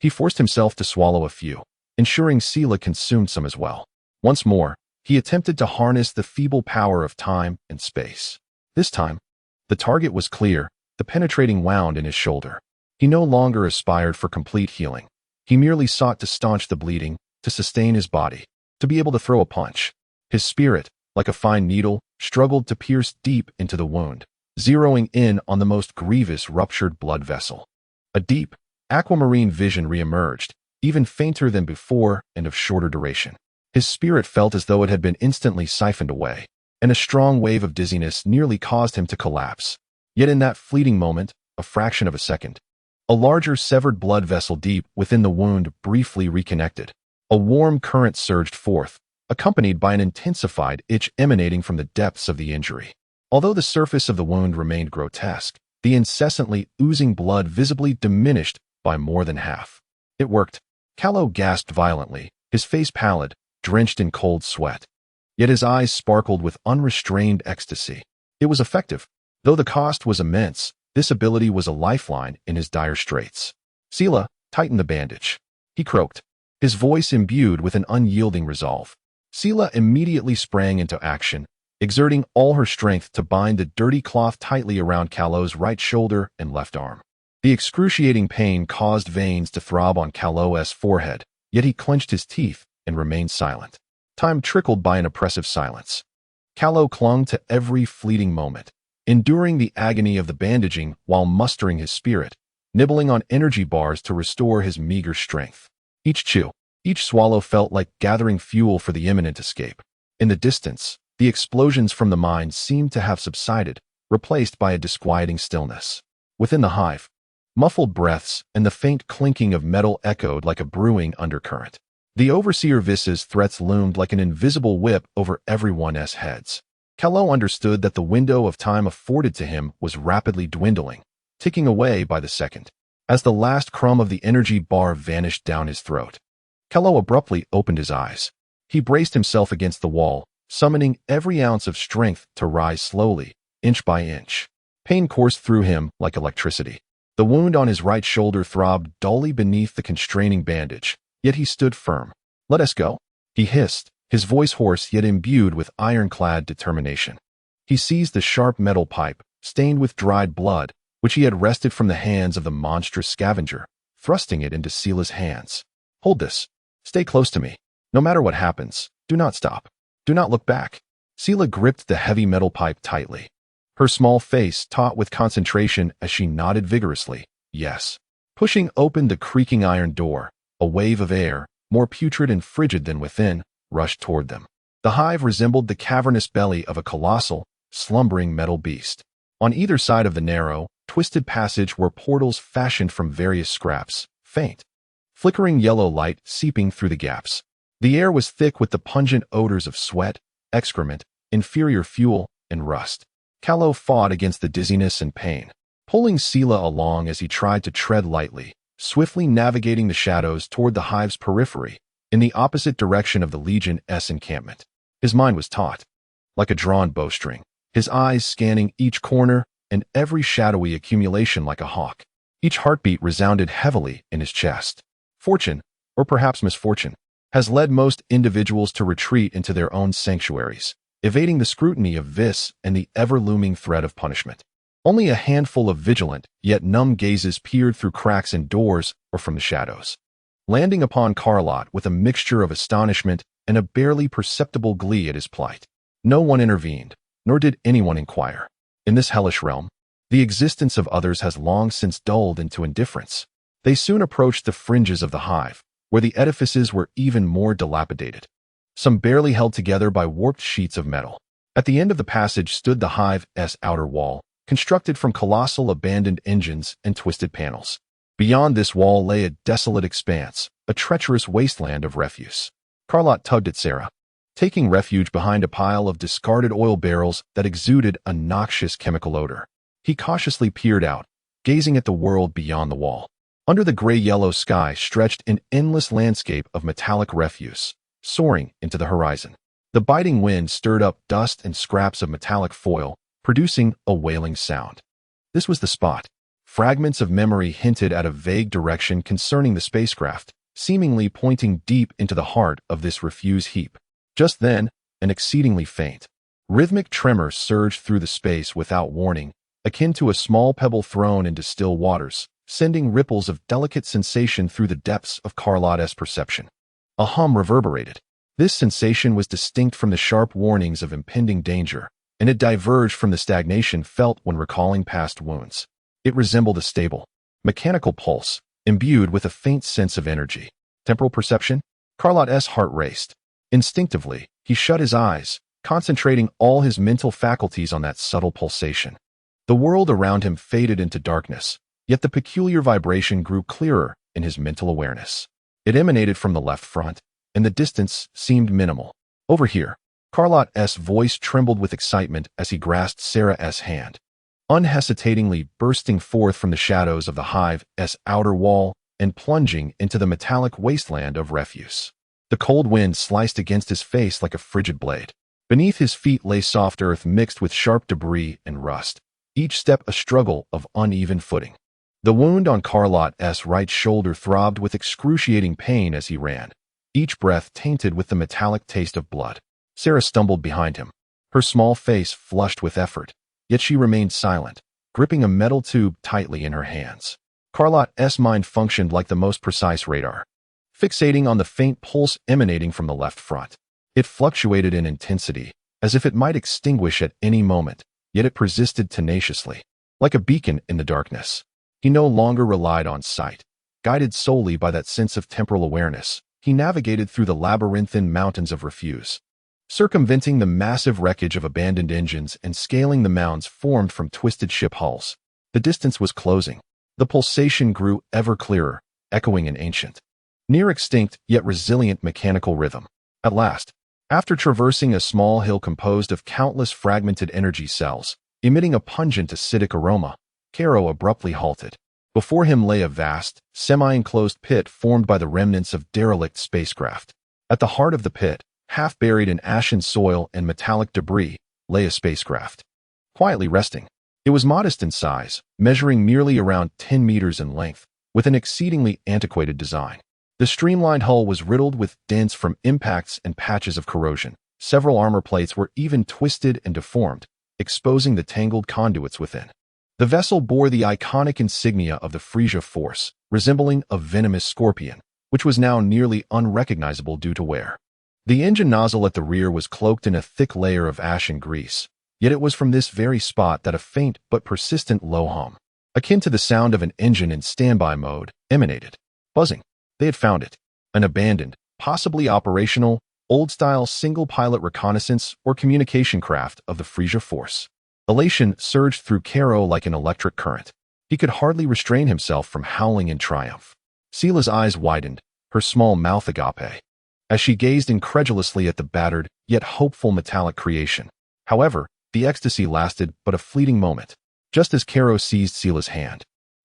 He forced himself to swallow a few, ensuring Sela consumed some as well. Once more, he attempted to harness the feeble power of time and space. This time, the target was clear, the penetrating wound in his shoulder. He no longer aspired for complete healing. He merely sought to staunch the bleeding, to sustain his body, to be able to throw a punch. His spirit, like a fine needle, struggled to pierce deep into the wound, zeroing in on the most grievous ruptured blood vessel. A deep, aquamarine vision reemerged, even fainter than before and of shorter duration. His spirit felt as though it had been instantly siphoned away, and a strong wave of dizziness nearly caused him to collapse. Yet in that fleeting moment, a fraction of a second, a larger severed blood vessel deep within the wound briefly reconnected. A warm current surged forth, accompanied by an intensified itch emanating from the depths of the injury. Although the surface of the wound remained grotesque, the incessantly oozing blood visibly diminished by more than half. It worked. Kalo gasped violently, his face pallid, drenched in cold sweat. Yet his eyes sparkled with unrestrained ecstasy. It was effective. Though the cost was immense, this ability was a lifeline in his dire straits. Sela, tighten the bandage, he croaked, his voice imbued with an unyielding resolve. Sela immediately sprang into action, exerting all her strength to bind the dirty cloth tightly around Kalo's right shoulder and left arm. The excruciating pain caused veins to throb on Kalo's forehead, yet he clenched his teeth and remained silent. Time trickled by in oppressive silence. Kalo clung to every fleeting moment, enduring the agony of the bandaging while mustering his spirit, nibbling on energy bars to restore his meager strength. Each chew, each swallow felt like gathering fuel for the imminent escape. In the distance, the explosions from the mine seemed to have subsided, replaced by a disquieting stillness. Within the hive, muffled breaths and the faint clinking of metal echoed like a brewing undercurrent. The overseer Viss's threats loomed like an invisible whip over everyone's heads. Kalo understood that the window of time afforded to him was rapidly dwindling, ticking away by the second. As the last crumb of the energy bar vanished down his throat, Kalo abruptly opened his eyes. He braced himself against the wall, summoning every ounce of strength to rise slowly, inch by inch. Pain coursed through him like electricity. The wound on his right shoulder throbbed dully beneath the constraining bandage, yet he stood firm. "Let us go," he hissed, his voice hoarse yet imbued with ironclad determination. He seized the sharp metal pipe, stained with dried blood, which he had wrested from the hands of the monstrous scavenger, thrusting it into Sela's hands. "Hold this. Stay close to me. No matter what happens, do not stop. Do not look back." Sela gripped the heavy metal pipe tightly, her small face taut with concentration as she nodded vigorously, "Yes." Pushing open the creaking iron door, a wave of air, more putrid and frigid than within, rushed toward them. The hive resembled the cavernous belly of a colossal, slumbering metal beast. On either side of the narrow, twisted passage were portals fashioned from various scraps, faint, flickering yellow light seeping through the gaps. The air was thick with the pungent odors of sweat, excrement, inferior fuel, and rust. Kalo fought against the dizziness and pain, pulling Sela along as he tried to tread lightly, swiftly navigating the shadows toward the hive's periphery, in the opposite direction of the Legion's encampment. His mind was taut, like a drawn bowstring, his eyes scanning each corner and every shadowy accumulation like a hawk. Each heartbeat resounded heavily in his chest. Fortune, or perhaps misfortune, has led most individuals to retreat into their own sanctuaries, evading the scrutiny of Viss and the ever-looming threat of punishment. Only a handful of vigilant, yet numb gazes peered through cracks in doors or from the shadows, landing upon Carlot with a mixture of astonishment and a barely perceptible glee at his plight. No one intervened, nor did anyone inquire. In this hellish realm, the existence of others has long since dulled into indifference. They soon approached the fringes of the hive, where the edifices were even more dilapidated, some barely held together by warped sheets of metal. At the end of the passage stood the hive's outer wall, constructed from colossal abandoned engines and twisted panels. Beyond this wall lay a desolate expanse, a treacherous wasteland of refuse. Carlot tugged at Sera, taking refuge behind a pile of discarded oil barrels that exuded a noxious chemical odor. He cautiously peered out, gazing at the world beyond the wall. Under the gray-yellow sky stretched an endless landscape of metallic refuse, soaring into the horizon. The biting wind stirred up dust and scraps of metallic foil, producing a wailing sound. This was the spot. Fragments of memory hinted at a vague direction concerning the spacecraft, seemingly pointing deep into the heart of this refuse heap. Just then, an exceedingly faint, rhythmic tremor surged through the space without warning, akin to a small pebble thrown into still waters, sending ripples of delicate sensation through the depths of Carlot's perception. A hum reverberated. This sensation was distinct from the sharp warnings of impending danger, and it diverged from the stagnation felt when recalling past wounds. It resembled a stable, mechanical pulse, imbued with a faint sense of energy. Temporal perception? Carlot's heart raced. Instinctively, he shut his eyes, concentrating all his mental faculties on that subtle pulsation. The world around him faded into darkness, yet the peculiar vibration grew clearer in his mental awareness. It emanated from the left front, and the distance seemed minimal. Over here, Carlot's voice trembled with excitement as he grasped Sera's hand, unhesitatingly bursting forth from the shadows of the hive's outer wall and plunging into the metallic wasteland of refuse. The cold wind sliced against his face like a frigid blade. Beneath his feet lay soft earth mixed with sharp debris and rust, each step a struggle of uneven footing. The wound on Carlot's right shoulder throbbed with excruciating pain as he ran, each breath tainted with the metallic taste of blood. Sera stumbled behind him, her small face flushed with effort, yet she remained silent, gripping a metal tube tightly in her hands. Carlot's mind functioned like the most precise radar, fixating on the faint pulse emanating from the left front. It fluctuated in intensity, as if it might extinguish at any moment, yet it persisted tenaciously, like a beacon in the darkness. He no longer relied on sight. Guided solely by that sense of temporal awareness, he navigated through the labyrinthine mountains of refuse, circumventing the massive wreckage of abandoned engines and scaling the mounds formed from twisted ship hulls. The distance was closing. The pulsation grew ever clearer, echoing an ancient, near extinct yet resilient mechanical rhythm. At last, after traversing a small hill composed of countless fragmented energy cells, emitting a pungent acidic aroma, Cairo abruptly halted. Before him lay a vast, semi-enclosed pit formed by the remnants of derelict spacecraft. At the heart of the pit, half buried in ashen soil and metallic debris, lay a spacecraft, quietly resting. It was modest in size, measuring merely around 10 meters in length, with an exceedingly antiquated design. The streamlined hull was riddled with dents from impacts and patches of corrosion. Several armor plates were even twisted and deformed, exposing the tangled conduits within. The vessel bore the iconic insignia of the Frieza force, resembling a venomous scorpion, which was now nearly unrecognizable due to wear. The engine nozzle at the rear was cloaked in a thick layer of ash and grease, yet it was from this very spot that a faint but persistent low hum, akin to the sound of an engine in standby mode, emanated. Buzzing. They had found it. An abandoned, possibly operational, old-style single-pilot reconnaissance or communication craft of the Frieza force. Elation surged through Cairo like an electric current. He could hardly restrain himself from howling in triumph. Sela's eyes widened, her small mouth agape, as she gazed incredulously at the battered, yet hopeful metallic creation. However, the ecstasy lasted but a fleeting moment, just as Cairo seized Sela's hand,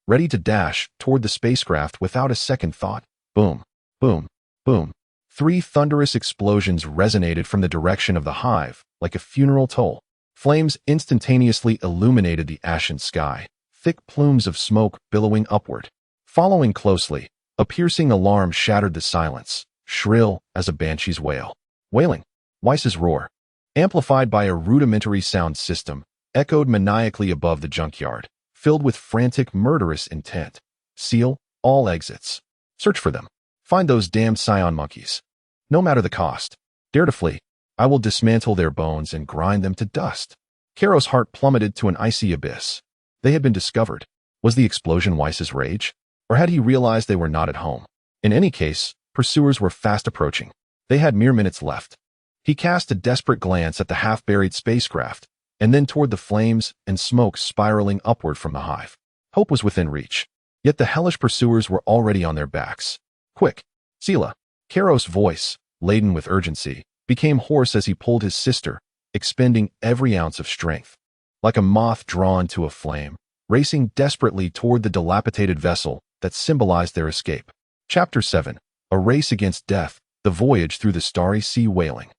ready to dash toward the spacecraft without a second thought. Boom, boom, boom. 3 thunderous explosions resonated from the direction of the hive, like a funeral toll. Flames instantaneously illuminated the ashen sky, thick plumes of smoke billowing upward. Following closely, a piercing alarm shattered the silence, shrill as a banshee's wail. Wailing, Weiss's roar, amplified by a rudimentary sound system, echoed maniacally above the junkyard, filled with frantic, murderous intent. Seal all exits. Search for them. Find those damned scion monkeys. No matter the cost. Dare to flee. I will dismantle their bones and grind them to dust. Cairo's heart plummeted to an icy abyss. They had been discovered. Was the explosion Weiss's rage? Or had he realized they were not at home? In any case, pursuers were fast approaching. They had mere minutes left. He cast a desperate glance at the half-buried spacecraft, and then toward the flames and smoke spiraling upward from the hive. Hope was within reach. Yet the hellish pursuers were already on their backs. Quick, Sela. Cairo's voice, laden with urgency, became hoarse as he pulled his sister, expending every ounce of strength. Like a moth drawn to a flame, racing desperately toward the dilapidated vessel that symbolized their escape. Chapter 7. A Race Against Death, The Voyage Through the Starry Sea Wailing.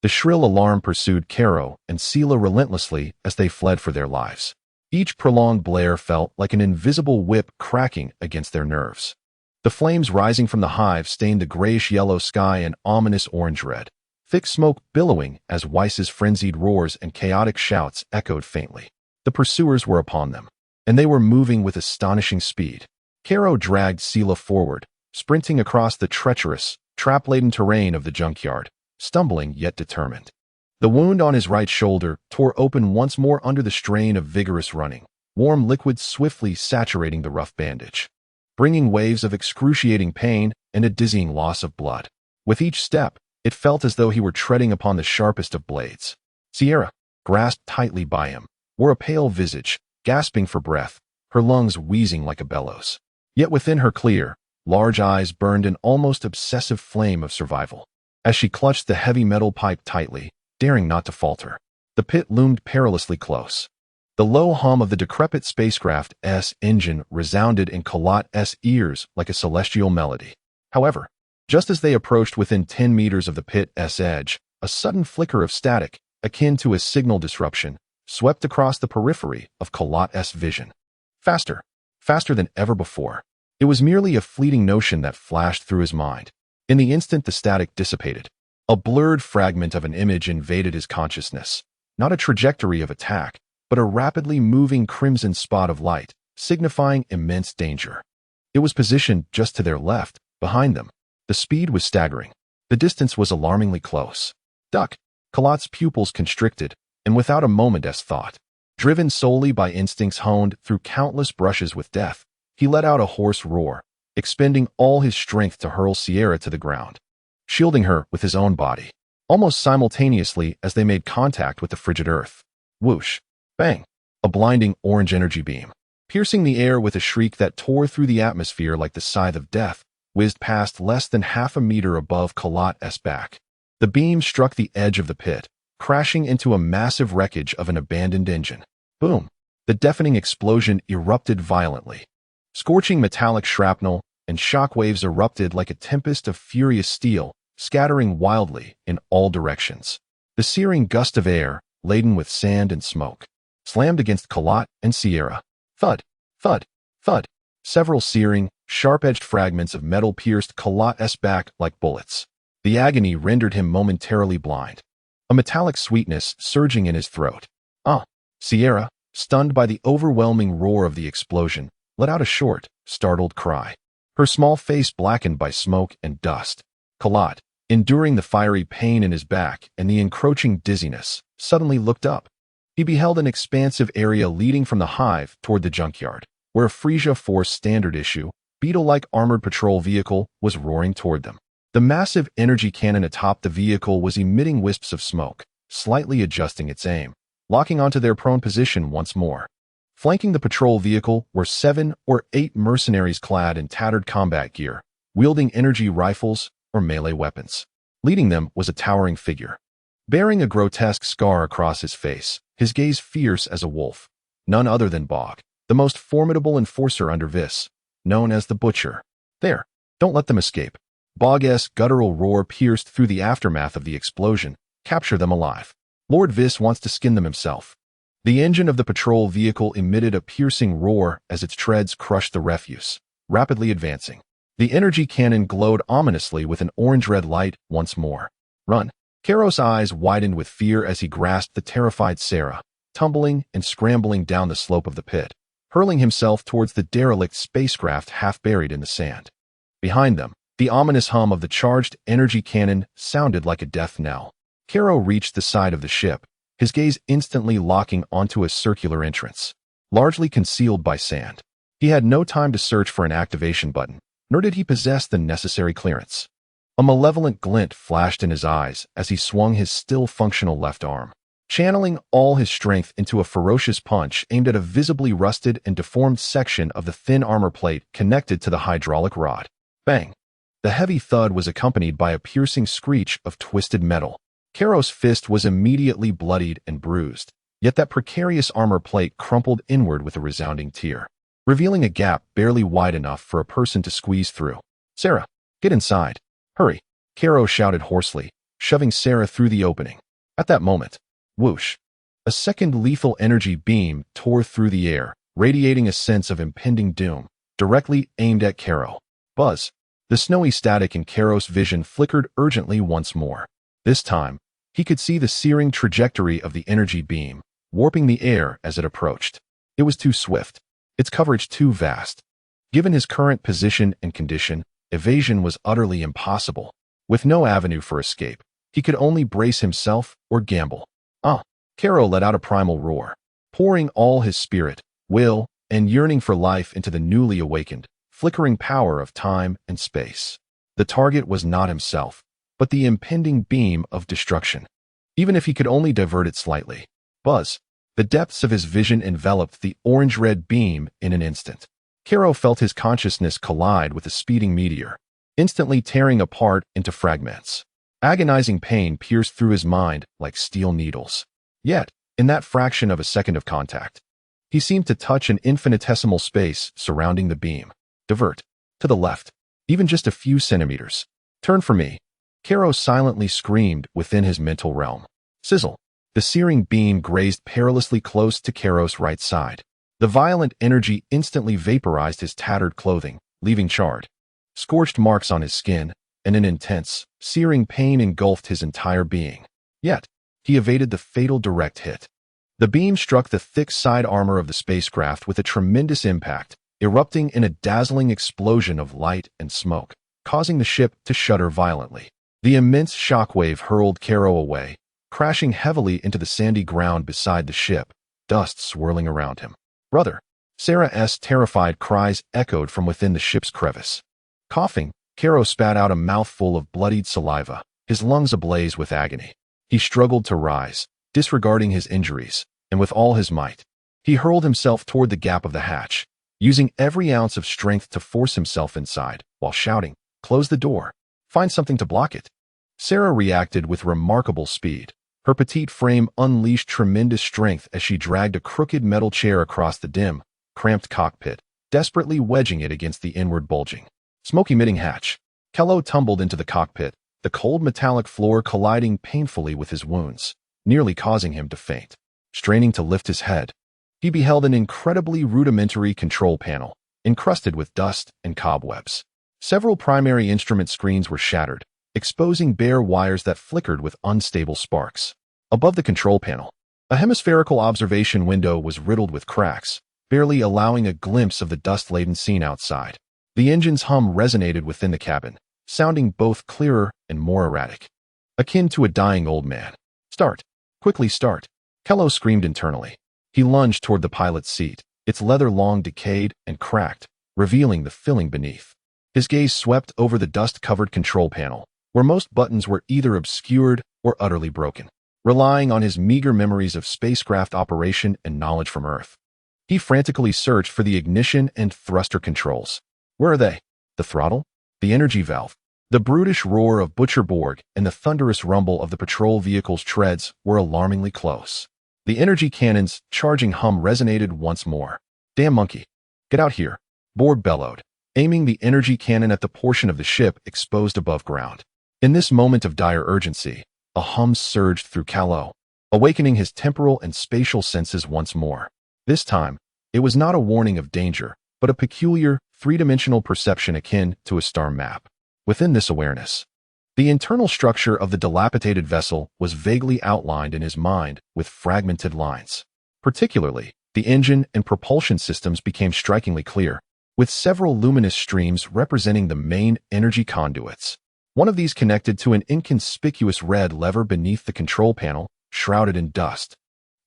The shrill alarm pursued Cairo and Sela relentlessly as they fled for their lives. Each prolonged blare felt like an invisible whip cracking against their nerves. The flames rising from the hive stained the grayish-yellow sky an ominous orange-red, thick smoke billowing as Weiss's frenzied roars and chaotic shouts echoed faintly. The pursuers were upon them, and they were moving with astonishing speed. Cairo dragged Sela forward, sprinting across the treacherous, trap-laden terrain of the junkyard, stumbling yet determined. The wound on his right shoulder tore open once more under the strain of vigorous running, warm liquid swiftly saturating the rough bandage, bringing waves of excruciating pain and a dizzying loss of blood. With each step, It felt as though he were treading upon the sharpest of blades. Sera, grasped tightly by him, wore a pale visage, gasping for breath, her lungs wheezing like a bellows. Yet within her clear, large eyes burned an almost obsessive flame of survival. As she clutched the heavy metal pipe tightly, daring not to falter, the pit loomed perilously close. The low hum of the decrepit spacecraft's engine resounded in Kalat's ears like a celestial melody. However, just as they approached within 10 meters of the pit's edge, a sudden flicker of static, akin to a signal disruption, swept across the periphery of Kalat's vision. Faster, faster than ever before. It was merely a fleeting notion that flashed through his mind. In the instant the static dissipated, a blurred fragment of an image invaded his consciousness. Not a trajectory of attack, but a rapidly moving crimson spot of light, signifying immense danger. It was positioned just to their left, behind them. The speed was staggering. The distance was alarmingly close. Duck! Kalat's pupils constricted, and without a moment's thought, driven solely by instincts honed through countless brushes with death, he let out a hoarse roar, expending all his strength to hurl Sera to the ground, shielding her with his own body, almost simultaneously as they made contact with the frigid earth. Whoosh! Bang! A blinding orange energy beam, piercing the air with a shriek that tore through the atmosphere like the scythe of death, whizzed past less than half a meter above Kalat's back. The beam struck the edge of the pit, crashing into a massive wreckage of an abandoned engine. Boom! The deafening explosion erupted violently. Scorching metallic shrapnel and shockwaves erupted like a tempest of furious steel, scattering wildly in all directions. The searing gust of air, laden with sand and smoke, slammed against Kalat and Sera. Thud! Thud! Thud! Several searing, sharp-edged fragments of metal pierced Kalat's back like bullets. The agony rendered him momentarily blind, a metallic sweetness surging in his throat. Sera, stunned by the overwhelming roar of the explosion, let out a short, startled cry. Her small face blackened by smoke and dust. Kalat, enduring the fiery pain in his back and the encroaching dizziness, suddenly looked up. He beheld an expansive area leading from the hive toward the junkyard, where a Frieza Force standard issue, beetle-like armored patrol vehicle was roaring toward them. The massive energy cannon atop the vehicle was emitting wisps of smoke, slightly adjusting its aim, locking onto their prone position once more. Flanking the patrol vehicle were 7 or 8 mercenaries clad in tattered combat gear, wielding energy rifles or melee weapons. Leading them was a towering figure, bearing a grotesque scar across his face, his gaze fierce as a wolf. None other than Bog, the most formidable enforcer under Viss, known as the Butcher. There, don't let them escape. Bog's guttural roar pierced through the aftermath of the explosion. Capture them alive. Lord Viss wants to skin them himself. The engine of the patrol vehicle emitted a piercing roar as its treads crushed the refuse, rapidly advancing. The energy cannon glowed ominously with an orange-red light once more. Run! Karo's eyes widened with fear as he grasped the terrified Sera, tumbling and scrambling down the slope of the pit, hurling himself towards the derelict spacecraft half buried in the sand. Behind them, the ominous hum of the charged energy cannon sounded like a death knell. Karo reached the side of the ship, his gaze instantly locking onto a circular entrance, largely concealed by sand. He had no time to search for an activation button, nor did he possess the necessary clearance. A malevolent glint flashed in his eyes as he swung his still functional left arm, channeling all his strength into a ferocious punch aimed at a visibly rusted and deformed section of the thin armor plate connected to the hydraulic rod. Bang! The heavy thud was accompanied by a piercing screech of twisted metal. Karo's fist was immediately bloodied and bruised, yet that precarious armor plate crumpled inward with a resounding tear, revealing a gap barely wide enough for a person to squeeze through. Sera, get inside. Hurry! Karo shouted hoarsely, shoving Sera through the opening. At that moment, whoosh! A second lethal energy beam tore through the air, radiating a sense of impending doom, directly aimed at Karo. Buzz! The snowy static in Karo's vision flickered urgently once more. This time, he could see the searing trajectory of the energy beam, warping the air as it approached. It was too swift, its coverage too vast. Given his current position and condition, evasion was utterly impossible. With no avenue for escape, he could only brace himself or gamble. Karo let out a primal roar, pouring all his spirit, will, and yearning for life into the newly awakened, flickering power of time and space. The target was not himself, but the impending beam of destruction. Even if he could only divert it slightly. Buzz. The depths of his vision enveloped the orange-red beam in an instant. Karo felt his consciousness collide with the speeding meteor, instantly tearing apart into fragments. Agonizing pain pierced through his mind like steel needles. Yet, in that fraction of a second of contact, he seemed to touch an infinitesimal space surrounding the beam. Divert. To the left. Even just a few centimeters. Turn for me. Karo silently screamed within his mental realm. Sizzle. The searing beam grazed perilously close to Karo's right side. The violent energy instantly vaporized his tattered clothing, leaving charred, scorched marks on his skin, and an intense, searing pain engulfed his entire being. Yet, he evaded the fatal direct hit. The beam struck the thick side armor of the spacecraft with a tremendous impact, erupting in a dazzling explosion of light and smoke, causing the ship to shudder violently. The immense shockwave hurled Karo away, crashing heavily into the sandy ground beside the ship, dust swirling around him. Brother! Sera's terrified cries echoed from within the ship's crevice. Coughing, Karo spat out a mouthful of bloodied saliva, his lungs ablaze with agony. He struggled to rise, disregarding his injuries, and with all his might, he hurled himself toward the gap of the hatch, using every ounce of strength to force himself inside, while shouting, "Close the door! Find something to block it!" Sera reacted with remarkable speed. Her petite frame unleashed tremendous strength as she dragged a crooked metal chair across the dim, cramped cockpit, desperately wedging it against the inward bulging, smoke-emitting hatch. Kalo tumbled into the cockpit, the cold metallic floor colliding painfully with his wounds, nearly causing him to faint. Straining to lift his head, he beheld an incredibly rudimentary control panel, encrusted with dust and cobwebs. Several primary instrument screens were shattered, exposing bare wires that flickered with unstable sparks. Above the control panel, a hemispherical observation window was riddled with cracks, barely allowing a glimpse of the dust-laden scene outside. The engine's hum resonated within the cabin, sounding both clearer and more erratic, akin to a dying old man. "Start! Quickly start!" Kalo screamed internally. He lunged toward the pilot's seat, its leather long decayed and cracked, revealing the filling beneath. His gaze swept over the dust-covered control panel, where most buttons were either obscured or utterly broken. Relying on his meager memories of spacecraft operation and knowledge from Earth, he frantically searched for the ignition and thruster controls. Where are they? The throttle? The energy valve? The brutish roar of Butcher Borg and the thunderous rumble of the patrol vehicle's treads were alarmingly close. The energy cannon's charging hum resonated once more. "Damn monkey! Get out here!" Borg bellowed, aiming the energy cannon at the portion of the ship exposed above ground. In this moment of dire urgency, a hum surged through Kalo, awakening his temporal and spatial senses once more. This time, it was not a warning of danger, but a peculiar, three-dimensional perception akin to a star map. Within this awareness, the internal structure of the dilapidated vessel was vaguely outlined in his mind with fragmented lines. Particularly, the engine and propulsion systems became strikingly clear, with several luminous streams representing the main energy conduits. One of these connected to an inconspicuous red lever beneath the control panel, shrouded in dust.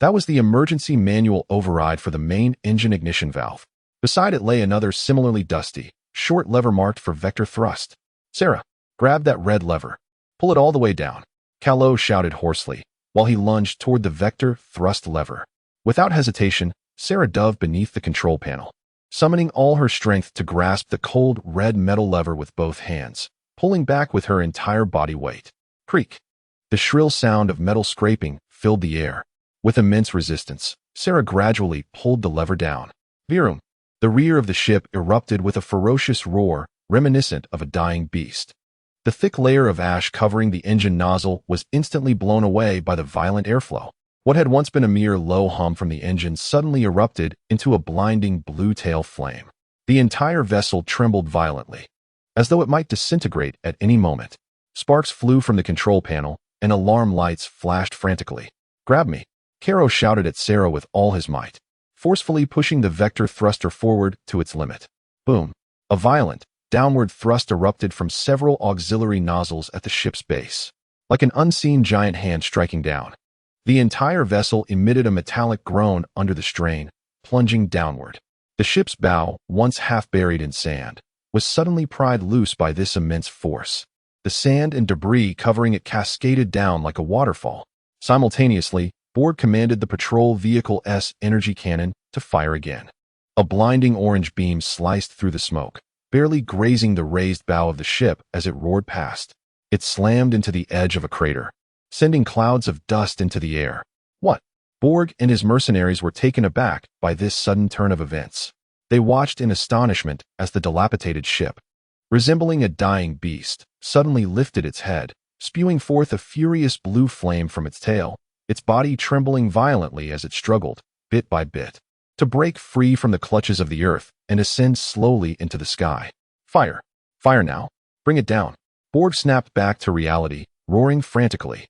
That was the emergency manual override for the main engine ignition valve. Beside it lay another similarly dusty, short lever marked for vector thrust. "Sera, grab that red lever. Pull it all the way down," Kalo shouted hoarsely, while he lunged toward the vector thrust lever. Without hesitation, Sera dove beneath the control panel, summoning all her strength to grasp the cold red metal lever with both hands, pulling back with her entire body weight. Creak! The shrill sound of metal scraping filled the air. With immense resistance, Sera gradually pulled the lever down. Virum! The rear of the ship erupted with a ferocious roar reminiscent of a dying beast. The thick layer of ash covering the engine nozzle was instantly blown away by the violent airflow. What had once been a mere low hum from the engine suddenly erupted into a blinding blue tail flame. The entire vessel trembled violently, as though it might disintegrate at any moment. Sparks flew from the control panel, and alarm lights flashed frantically. "Grab me!" Karo shouted at Sera with all his might, forcefully pushing the vector thruster forward to its limit. Boom! A violent, downward thrust erupted from several auxiliary nozzles at the ship's base, like an unseen giant hand striking down. The entire vessel emitted a metallic groan under the strain, plunging downward. The ship's bow, once half buried in sand, was suddenly pried loose by this immense force. The sand and debris covering it cascaded down like a waterfall. Simultaneously, Borg commanded the patrol vehicle's energy cannon to fire again. A blinding orange beam sliced through the smoke, barely grazing the raised bow of the ship as it roared past. It slammed into the edge of a crater, sending clouds of dust into the air. What? Borg and his mercenaries were taken aback by this sudden turn of events. They watched in astonishment as the dilapidated ship, resembling a dying beast, suddenly lifted its head, spewing forth a furious blue flame from its tail, its body trembling violently as it struggled, bit by bit, to break free from the clutches of the earth and ascend slowly into the sky. Fire! Fire now! Bring it down! Borg snapped back to reality, roaring frantically.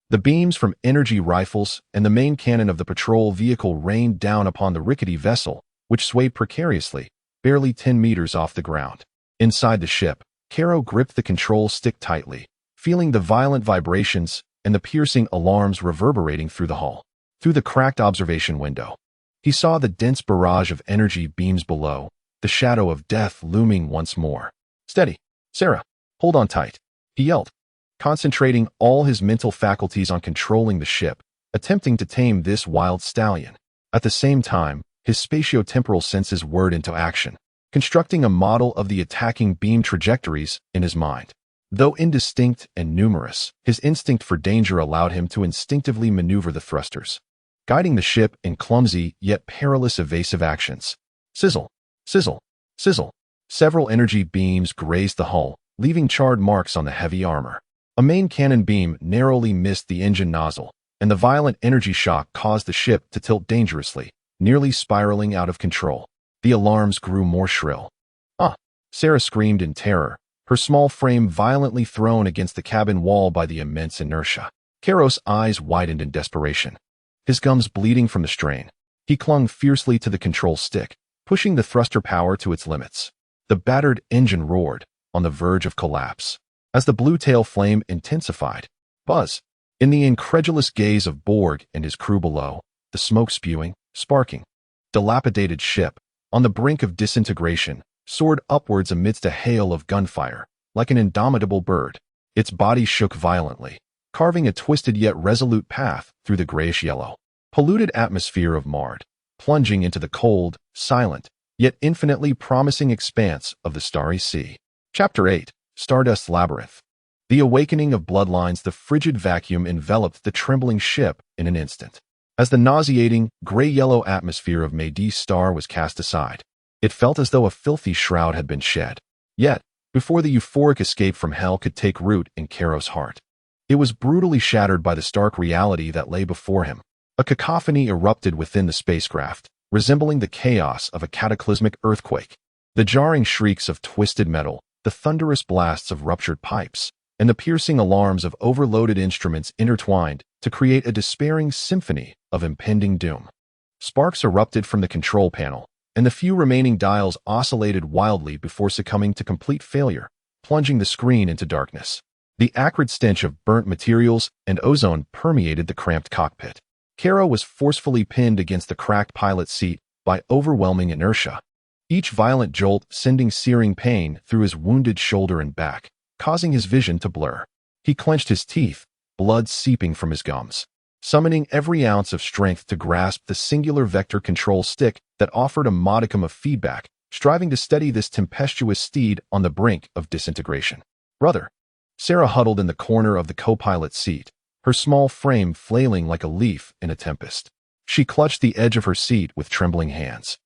The beams from energy rifles and the main cannon of the patrol vehicle rained down upon the rickety vessel, which swayed precariously, barely 10 meters off the ground. Inside the ship, Karo gripped the control stick tightly, feeling the violent vibrations and the piercing alarms reverberating through the hull. Through the cracked observation window, he saw the dense barrage of energy beams below, the shadow of death looming once more. Steady, Sera. Hold on tight, he yelled, concentrating all his mental faculties on controlling the ship, attempting to tame this wild stallion. At the same time, his spatio-temporal senses whirred into action, constructing a model of the attacking beam trajectories in his mind. Though indistinct and numerous, his instinct for danger allowed him to instinctively maneuver the thrusters, guiding the ship in clumsy yet perilous evasive actions. Sizzle, sizzle, sizzle. Several energy beams grazed the hull, leaving charred marks on the heavy armor. A main cannon beam narrowly missed the engine nozzle, and the violent energy shock caused the ship to tilt dangerously, nearly spiraling out of control. The alarms grew more shrill. Ah! Sera screamed in terror, her small frame violently thrown against the cabin wall by the immense inertia. Karo's eyes widened in desperation, his gums bleeding from the strain. He clung fiercely to the control stick, pushing the thruster power to its limits. The battered engine roared, on the verge of collapse. As the blue tail flame intensified, buzz! In the incredulous gaze of Borg and his crew below, the smoke spewing, sparking, dilapidated ship, on the brink of disintegration, soared upwards amidst a hail of gunfire, like an indomitable bird. Its body shook violently, carving a twisted yet resolute path through the grayish-yellow, polluted atmosphere of Mard, plunging into the cold, silent, yet infinitely promising expanse of the starry sea. Chapter 8. Stardust Labyrinth. The awakening of bloodlines. The frigid vacuum enveloped the trembling ship in an instant. As the nauseating, gray-yellow atmosphere of Maydi's star was cast aside, it felt as though a filthy shroud had been shed. Yet, before the euphoric escape from hell could take root in Karo's heart, it was brutally shattered by the stark reality that lay before him. A cacophony erupted within the spacecraft, resembling the chaos of a cataclysmic earthquake. The jarring shrieks of twisted metal, the thunderous blasts of ruptured pipes, and the piercing alarms of overloaded instruments intertwined to create a despairing symphony of impending doom. Sparks erupted from the control panel, and the few remaining dials oscillated wildly before succumbing to complete failure, plunging the screen into darkness. The acrid stench of burnt materials and ozone permeated the cramped cockpit. Karo was forcefully pinned against the cracked pilot seat by overwhelming inertia, each violent jolt sending searing pain through his wounded shoulder and back, causing his vision to blur. He clenched his teeth, blood seeping from his gums, summoning every ounce of strength to grasp the singular vector control stick that offered a modicum of feedback, striving to steady this tempestuous steed on the brink of disintegration. Brother! Sera huddled in the corner of the co-pilot's seat, her small frame flailing like a leaf in a tempest. She clutched the edge of her seat with trembling hands,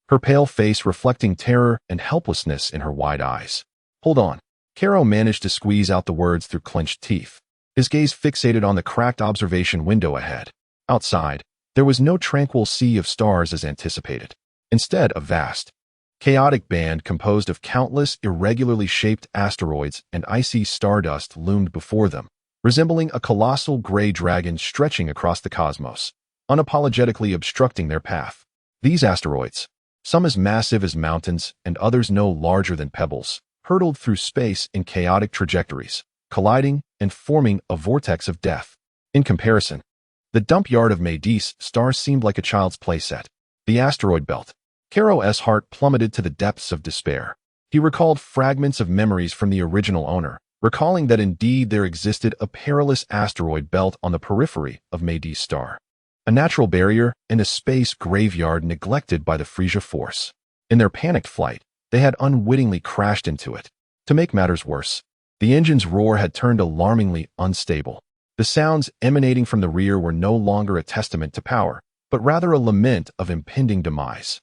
her pale face reflecting terror and helplessness in her wide eyes. Hold on. Karo managed to squeeze out the words through clenched teeth, his gaze fixated on the cracked observation window ahead. Outside, there was no tranquil sea of stars as anticipated. Instead, a vast, chaotic band composed of countless irregularly shaped asteroids and icy stardust loomed before them, resembling a colossal gray dragon stretching across the cosmos, unapologetically obstructing their path. These asteroids, some as massive as mountains and others no larger than pebbles, hurtled through space in chaotic trajectories, colliding and forming a vortex of death. In comparison, the dump yard of Maydi's star seemed like a child's playset. The asteroid belt. Karo's heart plummeted to the depths of despair. He recalled fragments of memories from the original owner, recalling that indeed there existed a perilous asteroid belt on the periphery of Maydee's star, a natural barrier and a space graveyard neglected by the Frieza force. In their panicked flight, they had unwittingly crashed into it. To make matters worse, the engine's roar had turned alarmingly unstable. The sounds emanating from the rear were no longer a testament to power, but rather a lament of impending demise.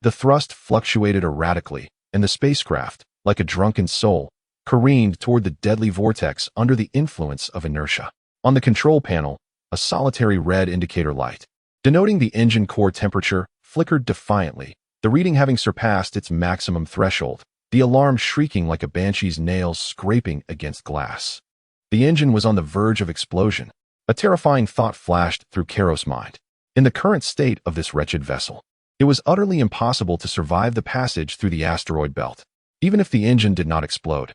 The thrust fluctuated erratically, and the spacecraft, like a drunken soul, careened toward the deadly vortex under the influence of inertia. On the control panel, a solitary red indicator light, denoting the engine core temperature, flickered defiantly, the reading having surpassed its maximum threshold, the alarm shrieking like a banshee's nails scraping against glass. The engine was on the verge of explosion. A terrifying thought flashed through Karo's mind. In the current state of this wretched vessel, it was utterly impossible to survive the passage through the asteroid belt, even if the engine did not explode.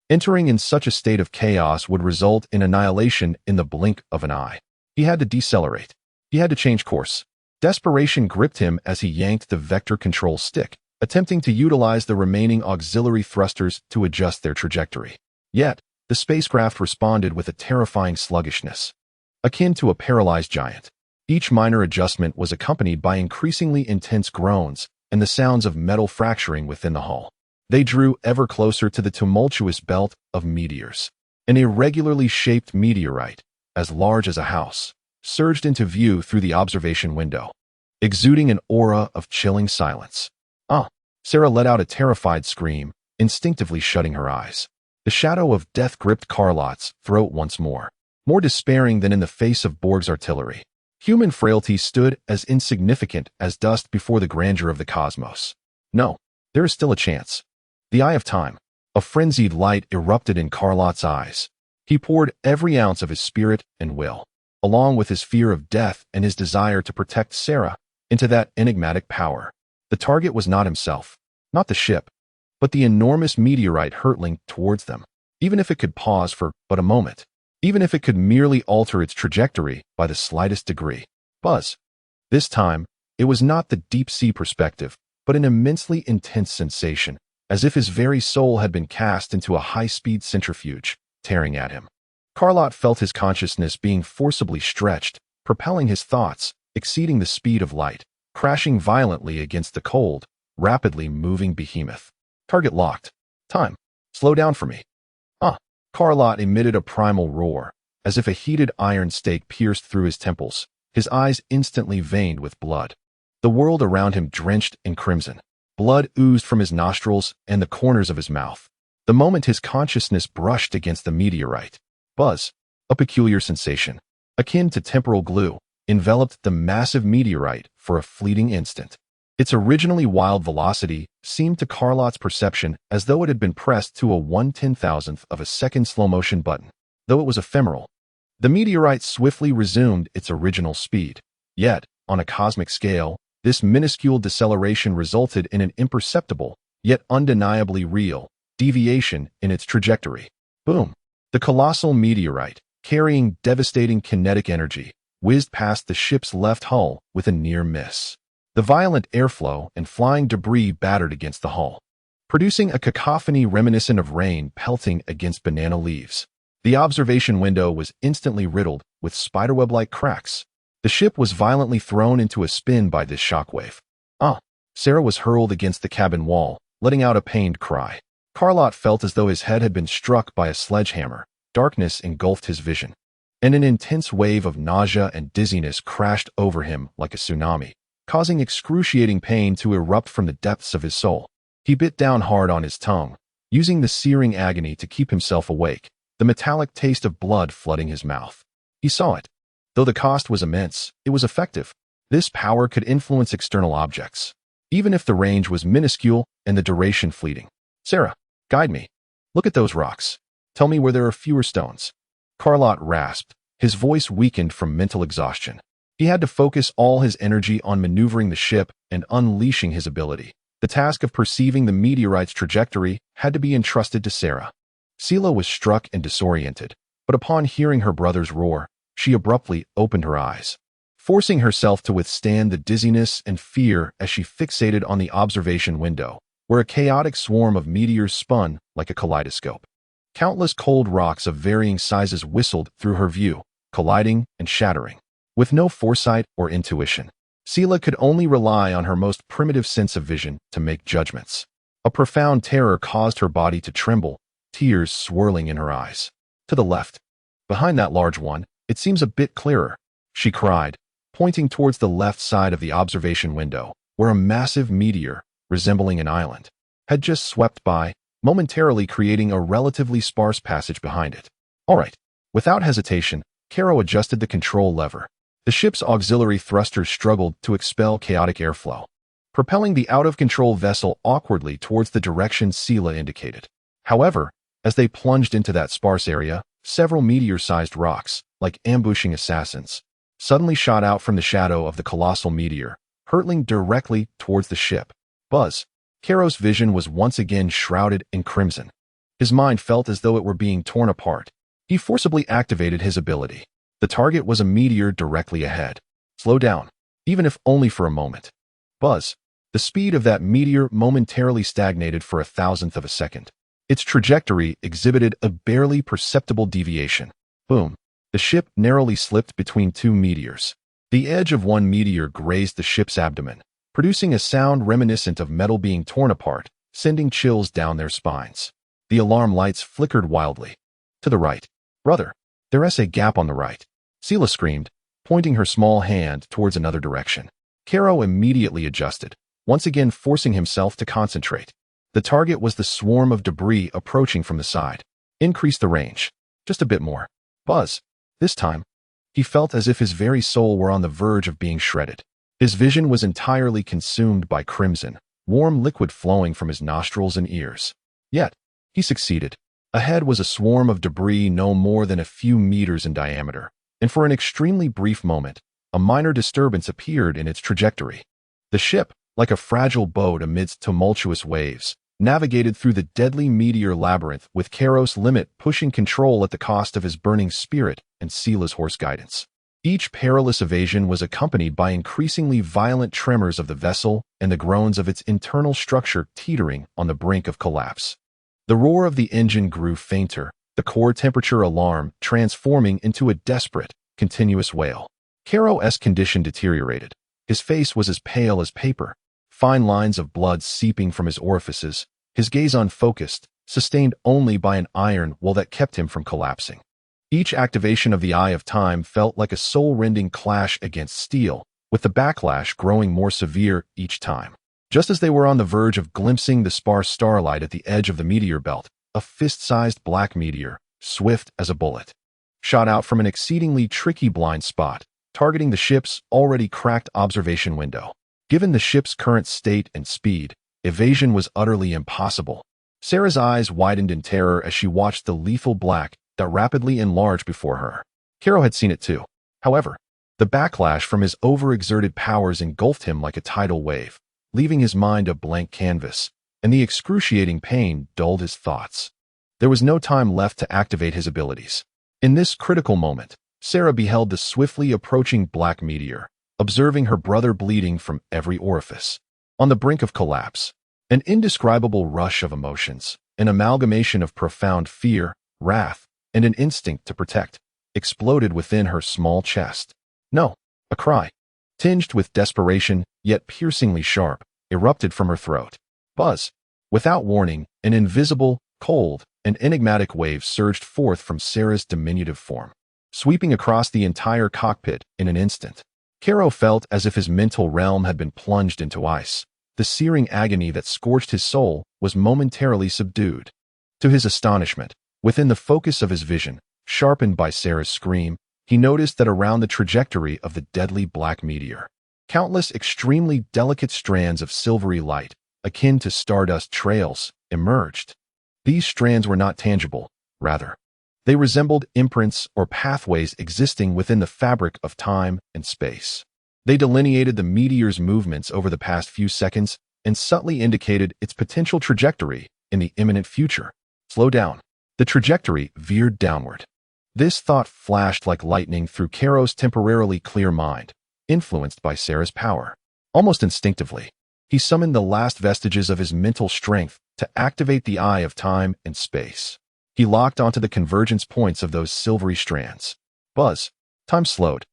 Entering in such a state of chaos would result in annihilation in the blink of an eye. He had to decelerate. He had to change course. Desperation gripped him as he yanked the vector control stick, attempting to utilize the remaining auxiliary thrusters to adjust their trajectory. Yet, the spacecraft responded with a terrifying sluggishness, akin to a paralyzed giant. Each minor adjustment was accompanied by increasingly intense groans and the sounds of metal fracturing within the hull. They drew ever closer to the tumultuous belt of meteors. An irregularly shaped meteorite, as large as a house, surged into view through the observation window, exuding an aura of chilling silence. Sera let out a terrified scream, instinctively shutting her eyes. The shadow of death gripped Carlot's throat once more despairing than in the face of Borg's artillery. Human frailty stood as insignificant as dust before the grandeur of the cosmos. No, there is still a chance. The eye of time. A frenzied light erupted in Carlot's eyes. He poured every ounce of his spirit and will, along with his fear of death and his desire to protect Sera, into that enigmatic power. The target was not himself, not the ship, but the enormous meteorite hurtling towards them. Even if it could pause for but a moment, even if it could merely alter its trajectory by the slightest degree. Buzz. This time, it was not the deep-sea perspective, but an immensely intense sensation, as if his very soul had been cast into a high-speed centrifuge, tearing at him. Carlot felt his consciousness being forcibly stretched, propelling his thoughts, exceeding the speed of light, crashing violently against the cold, rapidly moving behemoth. Target locked. Time. Slow down for me. Carlot emitted a primal roar, as if a heated iron stake pierced through his temples, his eyes instantly veined with blood. The world around him drenched in crimson. Blood oozed from his nostrils and the corners of his mouth. The moment his consciousness brushed against the meteorite, buzz, a peculiar sensation, akin to temporal glue, enveloped the massive meteorite for a fleeting instant. Its originally wild velocity seemed to Carlot's perception as though it had been pressed to a 1/10,000th of a second slow-motion button. Though it was ephemeral, the meteorite swiftly resumed its original speed. Yet, on a cosmic scale, this minuscule deceleration resulted in an imperceptible, yet undeniably real, deviation in its trajectory. Boom! The colossal meteorite, carrying devastating kinetic energy, whizzed past the ship's left hull with a near miss. The violent airflow and flying debris battered against the hull, producing a cacophony reminiscent of rain pelting against banana leaves. The observation window was instantly riddled with spiderweb-like cracks. The ship was violently thrown into a spin by this shockwave. Sera was hurled against the cabin wall, letting out a pained cry. Carlot felt as though his head had been struck by a sledgehammer. Darkness engulfed his vision, and an intense wave of nausea and dizziness crashed over him like a tsunami, causing excruciating pain to erupt from the depths of his soul. He bit down hard on his tongue, using the searing agony to keep himself awake, the metallic taste of blood flooding his mouth. He saw it. Though the cost was immense, it was effective. This power could influence external objects, even if the range was minuscule and the duration fleeting. Sera, guide me. Look at those rocks. Tell me where there are fewer stones. Carlot rasped, his voice weakened from mental exhaustion. He had to focus all his energy on maneuvering the ship and unleashing his ability. The task of perceiving the meteorite's trajectory had to be entrusted to Sera. Sela was struck and disoriented, but upon hearing her brother's roar, she abruptly opened her eyes, forcing herself to withstand the dizziness and fear as she fixated on the observation window, where a chaotic swarm of meteors spun like a kaleidoscope. Countless cold rocks of varying sizes whistled through her view, colliding and shattering. With no foresight or intuition, Sela could only rely on her most primitive sense of vision to make judgments. A profound terror caused her body to tremble, tears swirling in her eyes. To the left, behind that large one, it seems a bit clearer, she cried, pointing towards the left side of the observation window, where a massive meteor, resembling an island, had just swept by, momentarily creating a relatively sparse passage behind it. All right. Without hesitation, Karo adjusted the control lever. The ship's auxiliary thrusters struggled to expel chaotic airflow, propelling the out-of-control vessel awkwardly towards the direction Sela indicated. However, as they plunged into that sparse area, several meteor-sized rocks, like ambushing assassins, suddenly shot out from the shadow of the colossal meteor, hurtling directly towards the ship. Buzz. Karo's vision was once again shrouded in crimson. His mind felt as though it were being torn apart. He forcibly activated his ability. The target was a meteor directly ahead. Slow down, even if only for a moment. Buzz. The speed of that meteor momentarily stagnated for 1,000th of a second. Its trajectory exhibited a barely perceptible deviation. Boom. The ship narrowly slipped between two meteors. The edge of one meteor grazed the ship's abdomen, producing a sound reminiscent of metal being torn apart, sending chills down their spines. The alarm lights flickered wildly. To the right. Brother, there's a gap on the right. Sela screamed, pointing her small hand towards another direction. Karo immediately adjusted, once again forcing himself to concentrate. The target was the swarm of debris approaching from the side. Increase the range. Just a bit more. Buzz. This time, he felt as if his very soul were on the verge of being shredded. His vision was entirely consumed by crimson, warm liquid flowing from his nostrils and ears. Yet, he succeeded. Ahead was a swarm of debris no more than a few meters in diameter, and for an extremely brief moment, a minor disturbance appeared in its trajectory. The ship, like a fragile boat amidst tumultuous waves, navigated through the deadly meteor labyrinth with Karos limit pushing control at the cost of his burning spirit and Sela's hoarse guidance. Each perilous evasion was accompanied by increasingly violent tremors of the vessel and the groans of its internal structure teetering on the brink of collapse. The roar of the engine grew fainter, the core temperature alarm transforming into a desperate, continuous wail. Karo's condition deteriorated. His face was as pale as paper, fine lines of blood seeping from his orifices, his gaze unfocused, sustained only by an iron will that kept him from collapsing. Each activation of the Eye of Time felt like a soul-rending clash against steel, with the backlash growing more severe each time. Just as they were on the verge of glimpsing the sparse starlight at the edge of the meteor belt, a fist-sized black meteor, swift as a bullet, shot out from an exceedingly tricky blind spot, targeting the ship's already cracked observation window. Given the ship's current state and speed, evasion was utterly impossible. Sera's eyes widened in terror as she watched the lethal black that rapidly enlarged before her. Karo had seen it too. However, the backlash from his overexerted powers engulfed him like a tidal wave, leaving his mind a blank canvas, and the excruciating pain dulled his thoughts. There was no time left to activate his abilities. In this critical moment, Sera beheld the swiftly approaching black meteor, observing her brother bleeding from every orifice. On the brink of collapse, an indescribable rush of emotions, an amalgamation of profound fear, wrath, and an instinct to protect, exploded within her small chest. No, a cry, tinged with desperation, yet piercingly sharp, erupted from her throat. Buzz. Without warning, an invisible, cold, and enigmatic wave surged forth from Sera's diminutive form, sweeping across the entire cockpit in an instant. Karo felt as if his mental realm had been plunged into ice. The searing agony that scorched his soul was momentarily subdued. To his astonishment, within the focus of his vision, sharpened by Sera's scream, he noticed that around the trajectory of the deadly black meteor, countless extremely delicate strands of silvery light, akin to stardust trails, emerged. These strands were not tangible, rather, they resembled imprints or pathways existing within the fabric of time and space. They delineated the meteor's movements over the past few seconds and subtly indicated its potential trajectory in the imminent future. Slow down. The trajectory veered downward. This thought flashed like lightning through Karo's temporarily clear mind, influenced by Sera's power. Almost instinctively, he summoned the last vestiges of his mental strength to activate the Eye of Time and Space. He locked onto the convergence points of those silvery strands. Buzz. Time slowed.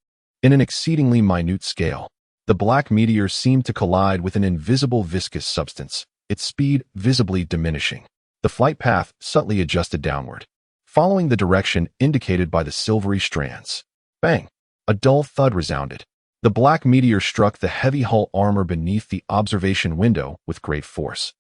In an exceedingly minute scale, the black meteor seemed to collide with an invisible viscous substance, its speed visibly diminishing. The flight path subtly adjusted downward, following the direction indicated by the silvery strands. Bang! A dull thud resounded. The black meteor struck the heavy hull armor beneath the observation window with great force,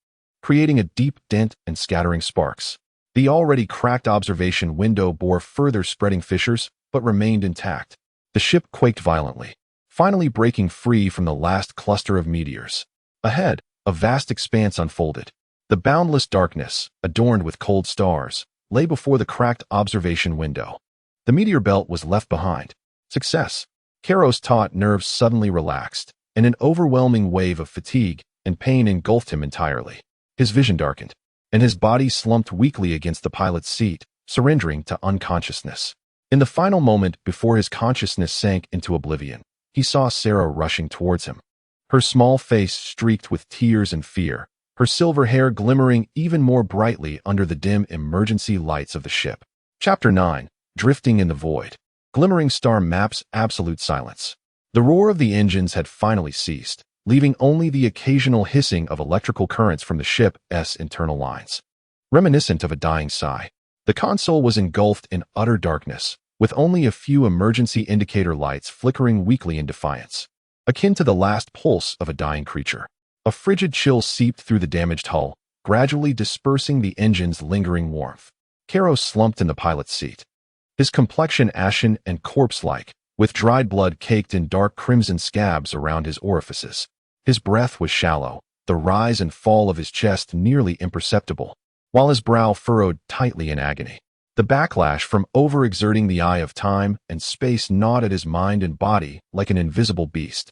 creating a deep dent and scattering sparks. The already cracked observation window bore further spreading fissures, but remained intact. The ship quaked violently, finally breaking free from the last cluster of meteors. Ahead, a vast expanse unfolded. The boundless darkness, adorned with cold stars, lay before the cracked observation window. The meteor belt was left behind. Success. Kairos' taut nerves suddenly relaxed, and an overwhelming wave of fatigue and pain engulfed him entirely. His vision darkened, and his body slumped weakly against the pilot's seat, surrendering to unconsciousness. In the final moment before his consciousness sank into oblivion, he saw Sera rushing towards him. Her small face streaked with tears and fear, her silver hair glimmering even more brightly under the dim emergency lights of the ship. Chapter 9. Drifting in the Void. Glimmering star maps absolute silence. The roar of the engines had finally ceased, leaving only the occasional hissing of electrical currents from the ship's internal lines. Reminiscent of a dying sigh, the console was engulfed in utter darkness, with only a few emergency indicator lights flickering weakly in defiance. Akin to the last pulse of a dying creature, a frigid chill seeped through the damaged hull, gradually dispersing the engine's lingering warmth. Kairos slumped in the pilot's seat, his complexion ashen and corpse-like, with dried blood caked in dark crimson scabs around his orifices. His breath was shallow, the rise and fall of his chest nearly imperceptible, while his brow furrowed tightly in agony. The backlash from overexerting the eye of time and space gnawed at his mind and body like an invisible beast.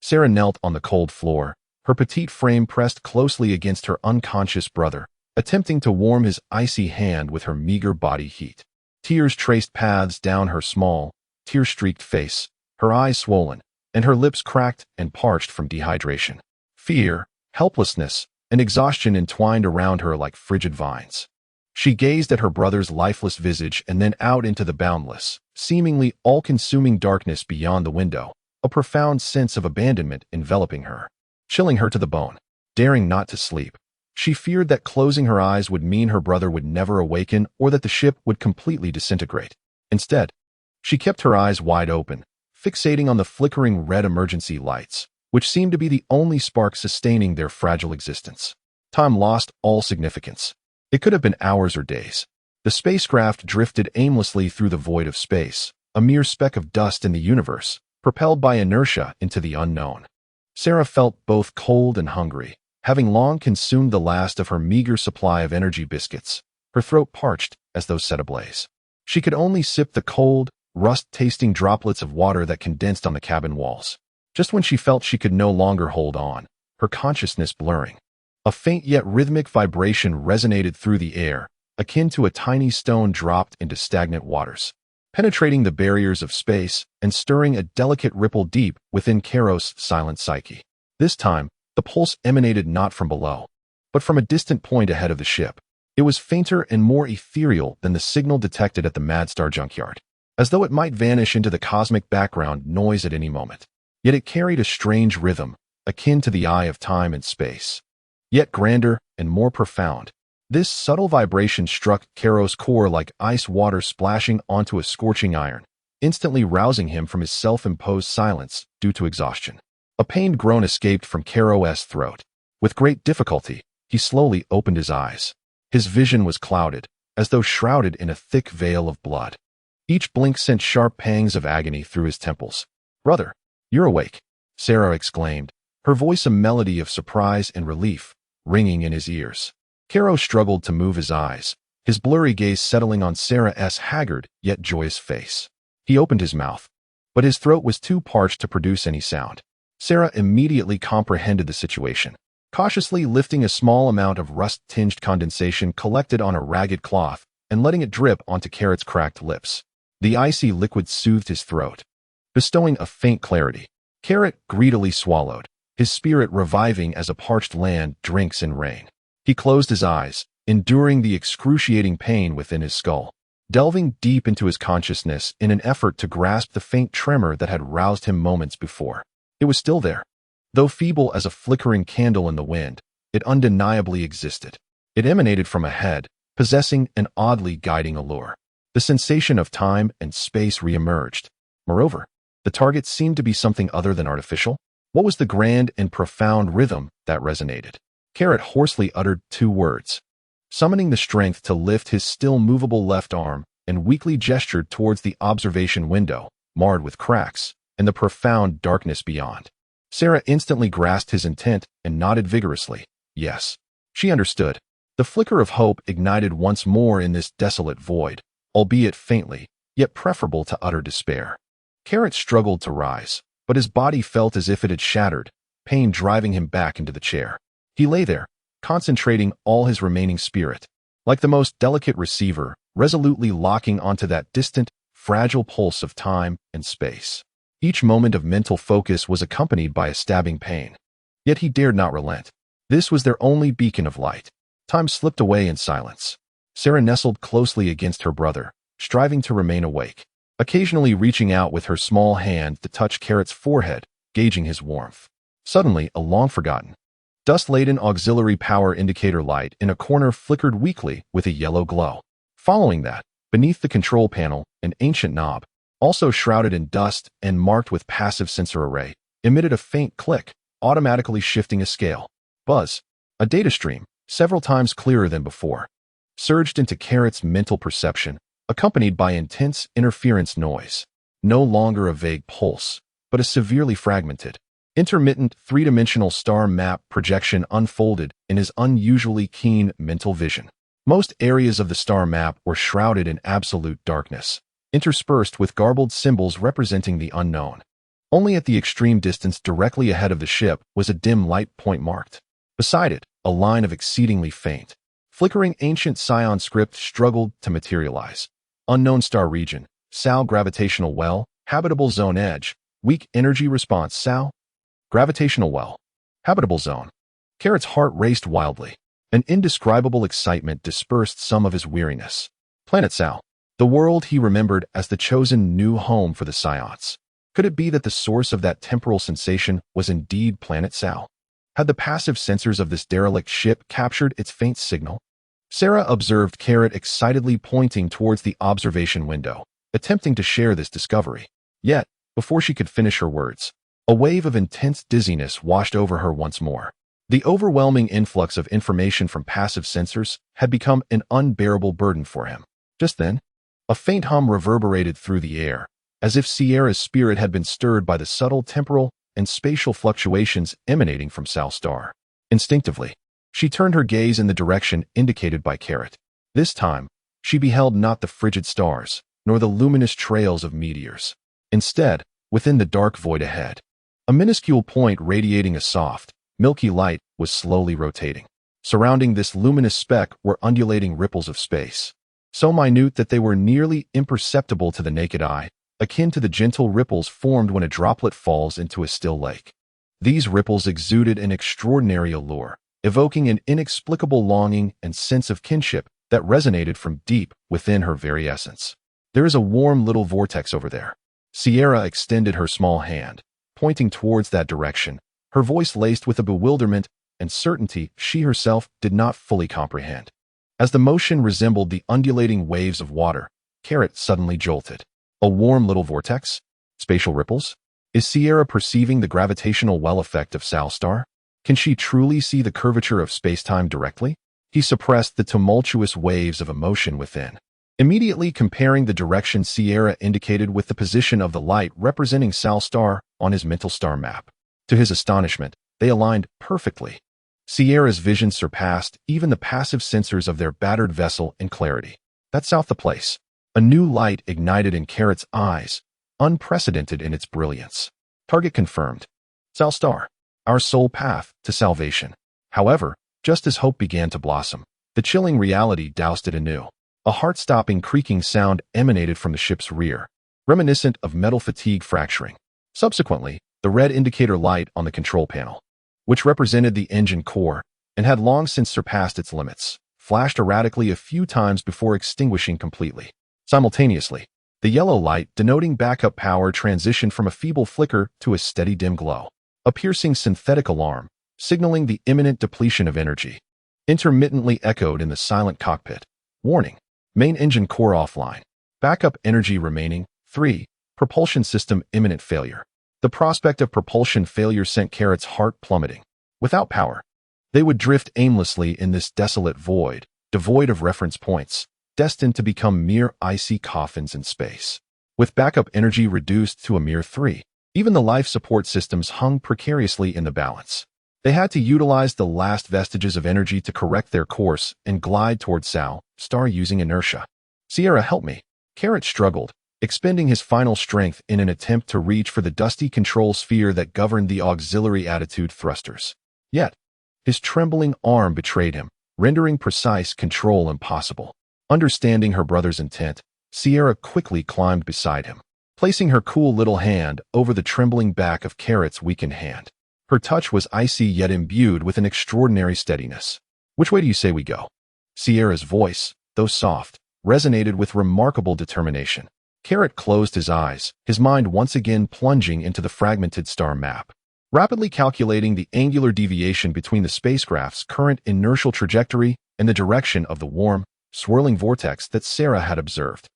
Sera knelt on the cold floor, her petite frame pressed closely against her unconscious brother, attempting to warm his icy hand with her meager body heat. Tears traced paths down her small, tear-streaked face, her eyes swollen, and her lips cracked and parched from dehydration. Fear, helplessness, and exhaustion entwined around her like frigid vines. She gazed at her brother's lifeless visage and then out into the boundless, seemingly all-consuming darkness beyond the window, a profound sense of abandonment enveloping her, chilling her to the bone. Daring not to sleep, she feared that closing her eyes would mean her brother would never awaken or that the ship would completely disintegrate. Instead, she kept her eyes wide open, fixating on the flickering red emergency lights, which seemed to be the only spark sustaining their fragile existence. Time lost all significance. It could have been hours or days. The spacecraft drifted aimlessly through the void of space, a mere speck of dust in the universe, propelled by inertia into the unknown. Sera felt both cold and hungry, having long consumed the last of her meager supply of energy biscuits, her throat parched as though set ablaze. She could only sip the cold, rust-tasting droplets of water that condensed on the cabin walls. Just when she felt she could no longer hold on, her consciousness blurring, a faint yet rhythmic vibration resonated through the air, akin to a tiny stone dropped into stagnant waters, penetrating the barriers of space and stirring a delicate ripple deep within Kairos' silent psyche. This time, the pulse emanated not from below, but from a distant point ahead of the ship. It was fainter and more ethereal than the signal detected at the Madstar junkyard, as though it might vanish into the cosmic background noise at any moment. Yet it carried a strange rhythm, akin to the eye of time and space, yet grander and more profound. This subtle vibration struck Kairos' core like ice water splashing onto a scorching iron, instantly rousing him from his self-imposed silence due to exhaustion. A pained groan escaped from Kairos' throat. With great difficulty, he slowly opened his eyes. His vision was clouded, as though shrouded in a thick veil of blood. Each blink sent sharp pangs of agony through his temples. "Brother, you're awake," Sera exclaimed, her voice a melody of surprise and relief, ringing in his ears. Kairos struggled to move his eyes, his blurry gaze settling on Sera's haggard yet joyous face. He opened his mouth, but his throat was too parched to produce any sound. Sera immediately comprehended the situation. Cautiously lifting a small amount of rust-tinged condensation collected on a ragged cloth and letting it drip onto Carrot's cracked lips, the icy liquid soothed his throat, bestowing a faint clarity. Carrot greedily swallowed, his spirit reviving as a parched land drinks in rain. He closed his eyes, enduring the excruciating pain within his skull, delving deep into his consciousness in an effort to grasp the faint tremor that had roused him moments before. It was still there. Though feeble as a flickering candle in the wind, it undeniably existed. It emanated from ahead, possessing an oddly guiding allure. The sensation of time and space reemerged. Moreover, the target seemed to be something other than artificial. What was the grand and profound rhythm that resonated? Carrot hoarsely uttered 2 words, summoning the strength to lift his still movable left arm, and weakly gestured towards the observation window, marred with cracks, and the profound darkness beyond. Sera instantly grasped his intent and nodded vigorously. Yes. She understood. The flicker of hope ignited once more in this desolate void, albeit faintly, yet preferable to utter despair. Carrot struggled to rise, but his body felt as if it had shattered, pain driving him back into the chair. He lay there, concentrating all his remaining spirit, like the most delicate receiver, resolutely locking onto that distant, fragile pulse of time and space. Each moment of mental focus was accompanied by a stabbing pain. Yet he dared not relent. This was their only beacon of light. Time slipped away in silence. Sera nestled closely against her brother, striving to remain awake, occasionally reaching out with her small hand to touch Carrot's forehead, gauging his warmth. Suddenly, a long-forgotten, dust-laden auxiliary power indicator light in a corner flickered weakly with a yellow glow. Following that, beneath the control panel, an ancient knob, also shrouded in dust and marked with passive sensor array, emitted a faint click, automatically shifting a scale. Buzz, a data stream, several times clearer than before, surged into Carrot's mental perception, accompanied by intense interference noise. No longer a vague pulse, but a severely fragmented, intermittent three-dimensional star map projection unfolded in his unusually keen mental vision. Most areas of the star map were shrouded in absolute darkness, interspersed with garbled symbols representing the unknown. Only at the extreme distance directly ahead of the ship was a dim light point marked. Beside it, a line of exceedingly faint, flickering ancient Scion script struggled to materialize. Unknown star region, Sal gravitational well, habitable zone edge, weak energy response Sal. Gravitational well, habitable zone. Carrot's heart raced wildly. An indescribable excitement dispersed some of his weariness. Planet Sal, the world he remembered as the chosen new home for the Saiyans. Could it be that the source of that temporal sensation was indeed Planet Sal? Had the passive sensors of this derelict ship captured its faint signal? Sera observed Carrot excitedly pointing towards the observation window, attempting to share this discovery. Yet, before she could finish her words, a wave of intense dizziness washed over her once more. The overwhelming influx of information from passive sensors had become an unbearable burden for him. Just then, a faint hum reverberated through the air, as if Sierra's spirit had been stirred by the subtle temporal and spatial fluctuations emanating from Sal's star. Instinctively, she turned her gaze in the direction indicated by Carrot. This time, she beheld not the frigid stars, nor the luminous trails of meteors. Instead, within the dark void ahead, a minuscule point radiating a soft, milky light was slowly rotating. Surrounding this luminous speck were undulating ripples of space, so minute that they were nearly imperceptible to the naked eye, akin to the gentle ripples formed when a droplet falls into a still lake. These ripples exuded an extraordinary allure, evoking an inexplicable longing and sense of kinship that resonated from deep within her very essence. There is a warm little vortex over there. Sierra extended her small hand, pointing towards that direction, her voice laced with a bewilderment and certainty she herself did not fully comprehend. As the motion resembled the undulating waves of water, Carrot suddenly jolted. A warm little vortex? Spatial ripples? Is Sierra perceiving the gravitational well effect of Sal's star? Can she truly see the curvature of space-time directly? He suppressed the tumultuous waves of emotion within, immediately comparing the direction Sierra indicated with the position of the light representing Sal's star on his mental star map. To his astonishment, they aligned perfectly. Sierra's vision surpassed even the passive sensors of their battered vessel in clarity. That's south the place. A new light ignited in Carrot's eyes, unprecedented in its brilliance. Target confirmed. Sal's star, our sole path to salvation. However, just as hope began to blossom, the chilling reality doused it anew. A heart-stopping creaking sound emanated from the ship's rear, reminiscent of metal fatigue fracturing. Subsequently, the red indicator light on the control panel, which represented the engine core and had long since surpassed its limits, flashed erratically a few times before extinguishing completely. Simultaneously, the yellow light, denoting backup power, transitioned from a feeble flicker to a steady dim glow. A piercing synthetic alarm, signaling the imminent depletion of energy, intermittently echoed in the silent cockpit. Warning: main engine core offline. Backup energy remaining, 3. Propulsion system imminent failure. The prospect of propulsion failure sent Carrot's heart plummeting. Without power, they would drift aimlessly in this desolate void, devoid of reference points, destined to become mere icy coffins in space. With backup energy reduced to a mere 3, even the life support systems hung precariously in the balance. They had to utilize the last vestiges of energy to correct their course and glide toward Sal Star using inertia. Sierra, help me. Carrot struggled, expending his final strength in an attempt to reach for the dusty control sphere that governed the auxiliary attitude thrusters. Yet, his trembling arm betrayed him, rendering precise control impossible. Understanding her brother's intent, Sierra quickly climbed beside him, placing her cool little hand over the trembling back of Carrot's weakened hand. Her touch was icy yet imbued with an extraordinary steadiness. "Which way do you say we go?" Sierra's voice, though soft, resonated with remarkable determination. Carrot closed his eyes, his mind once again plunging into the fragmented star map, rapidly calculating the angular deviation between the spacecraft's current inertial trajectory and the direction of the warm, swirling vortex that Sera had observed.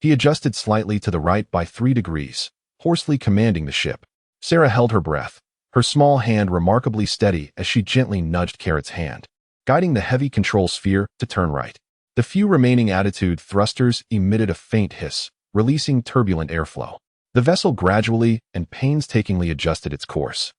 He adjusted slightly to the right by 3 degrees, hoarsely commanding the ship. Sera held her breath, her small hand remarkably steady as she gently nudged Carrot's hand, guiding the heavy control sphere to turn right. The few remaining attitude thrusters emitted a faint hiss, releasing turbulent airflow. The vessel gradually and painstakingly adjusted its course.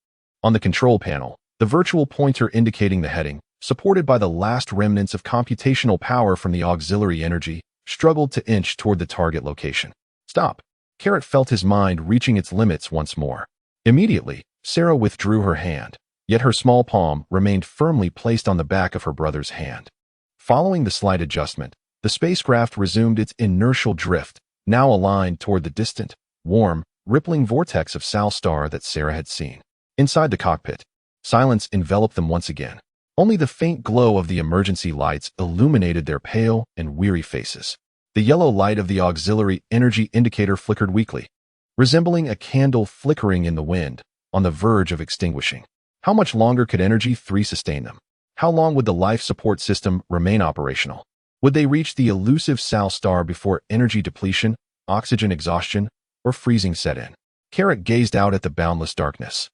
On the control panel, the virtual pointer indicating the heading, supported by the last remnants of computational power from the auxiliary energy, struggled to inch toward the target location. Stop! Carrot felt his mind reaching its limits once more. Immediately, Sera withdrew her hand, yet her small palm remained firmly placed on the back of her brother's hand. Following the slight adjustment, the spacecraft resumed its inertial drift, now aligned toward the distant, warm, rippling vortex of Sal Star that Sera had seen. Inside the cockpit, silence enveloped them once again. Only the faint glow of the emergency lights illuminated their pale and weary faces. The yellow light of the auxiliary energy indicator flickered weakly, resembling a candle flickering in the wind, on the verge of extinguishing. How much longer could Energy 3 sustain them? How long would the life support system remain operational? Would they reach the elusive Sal Star before energy depletion, oxygen exhaustion, or freezing set in? Carrot gazed out at the boundless darkness,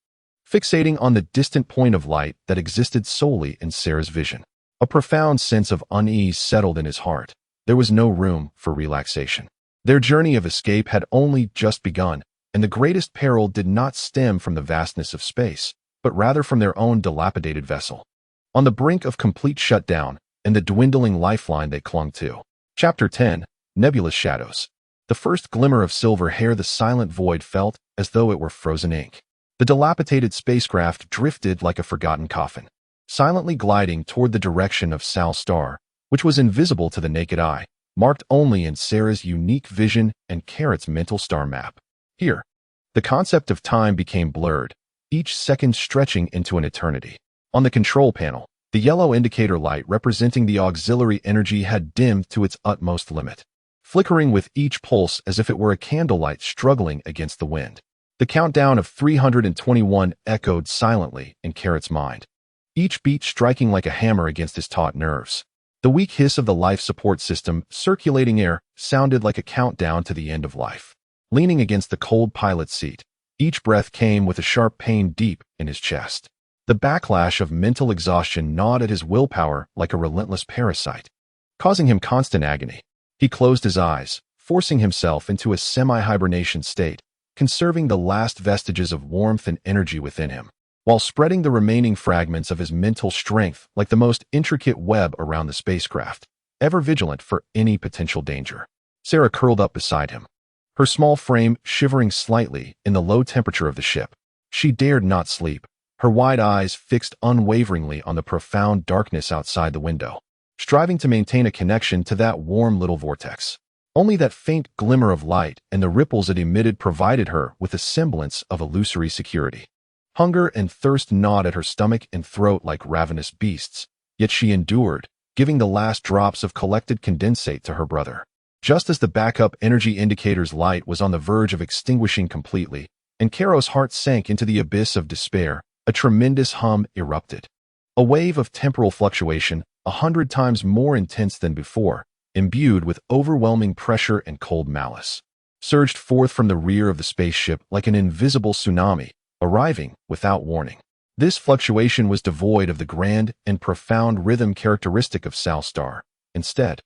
fixating on the distant point of light that existed solely in Sera's vision. A profound sense of unease settled in his heart. There was no room for relaxation. Their journey of escape had only just begun, and the greatest peril did not stem from the vastness of space, but rather from their own dilapidated vessel. On the brink of complete shutdown, and the dwindling lifeline they clung to. Chapter 10, Nebulous Shadows. The first glimmer of silver hair the silent void felt as though it were frozen ink. The dilapidated spacecraft drifted like a forgotten coffin, silently gliding toward the direction of Sal Star, which was invisible to the naked eye, marked only in Sera's unique vision and Carrot's mental star map. Here, the concept of time became blurred, each second stretching into an eternity. On the control panel, the yellow indicator light representing the auxiliary energy had dimmed to its utmost limit, flickering with each pulse as if it were a candlelight struggling against the wind. The countdown of 321 echoed silently in Carrot's mind, each beat striking like a hammer against his taut nerves. The weak hiss of the life support system circulating air sounded like a countdown to the end of life. Leaning against the cold pilot's seat, each breath came with a sharp pain deep in his chest. The backlash of mental exhaustion gnawed at his willpower like a relentless parasite, causing him constant agony. He closed his eyes, forcing himself into a semi-hibernation state, conserving the last vestiges of warmth and energy within him, while spreading the remaining fragments of his mental strength like the most intricate web around the spacecraft, ever vigilant for any potential danger. Sera curled up beside him, her small frame shivering slightly in the low temperature of the ship. She dared not sleep, her wide eyes fixed unwaveringly on the profound darkness outside the window, striving to maintain a connection to that warm little vortex. Only that faint glimmer of light and the ripples it emitted provided her with a semblance of illusory security. Hunger and thirst gnawed at her stomach and throat like ravenous beasts, yet she endured, giving the last drops of collected condensate to her brother. Just as the backup energy indicator's light was on the verge of extinguishing completely, and Karo's heart sank into the abyss of despair, a tremendous hum erupted. A wave of temporal fluctuation, 100 times more intense than before, imbued with overwhelming pressure and cold malice, surged forth from the rear of the spaceship like an invisible tsunami, arriving without warning. This fluctuation was devoid of the grand and profound rhythm characteristic of Salstar. Instead,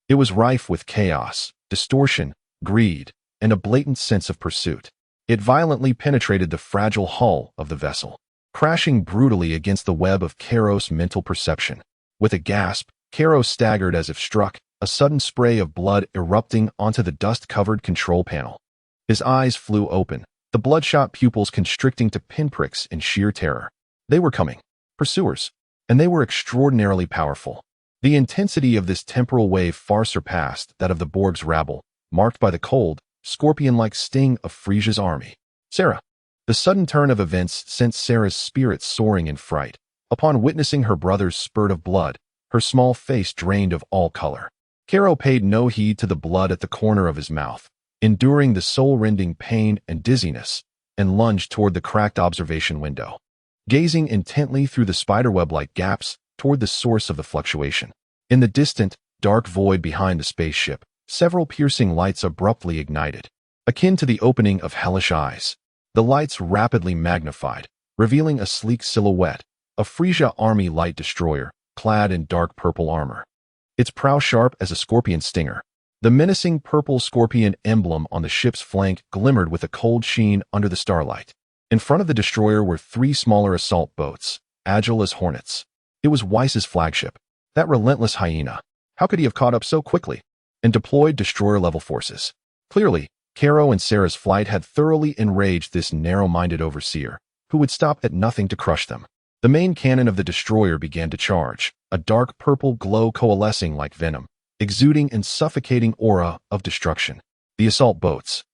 it was rife with chaos, distortion, greed, and a blatant sense of pursuit. It violently penetrated the fragile hull of the vessel, crashing brutally against the web of Karo's mental perception. With a gasp, Karo staggered as if struck, a sudden spray of blood erupting onto the dust-covered control panel. His eyes flew open, the bloodshot pupils constricting to pinpricks in sheer terror. They were coming. Pursuers. And they were extraordinarily powerful. The intensity of this temporal wave far surpassed that of the Borg's rabble, marked by the cold, scorpion-like sting of Frieza's army. Sera. The sudden turn of events sent Sera's spirits soaring in fright. Upon witnessing her brother's spurt of blood, her small face drained of all color. Karo paid no heed to the blood at the corner of his mouth, enduring the soul-rending pain and dizziness, and lunged toward the cracked observation window, gazing intently through the spiderweb-like gaps toward the source of the fluctuation. In the distant, dark void behind the spaceship, several piercing lights abruptly ignited, akin to the opening of hellish eyes. The lights rapidly magnified, revealing a sleek silhouette, a Frieza army light destroyer, clad in dark purple armor. Its prow sharp as a scorpion stinger. The menacing purple scorpion emblem on the ship's flank glimmered with a cold sheen under the starlight. In front of the destroyer were 3 smaller assault boats, agile as hornets. It was Weiss's flagship. That relentless hyena. How could he have caught up so quickly? And deployed destroyer-level forces. Clearly, Karo and Sera's flight had thoroughly enraged this narrow-minded overseer, who would stop at nothing to crush them. The main cannon of the destroyer began to charge, a dark purple glow coalescing like venom, exuding an suffocating aura of destruction. The assault boats,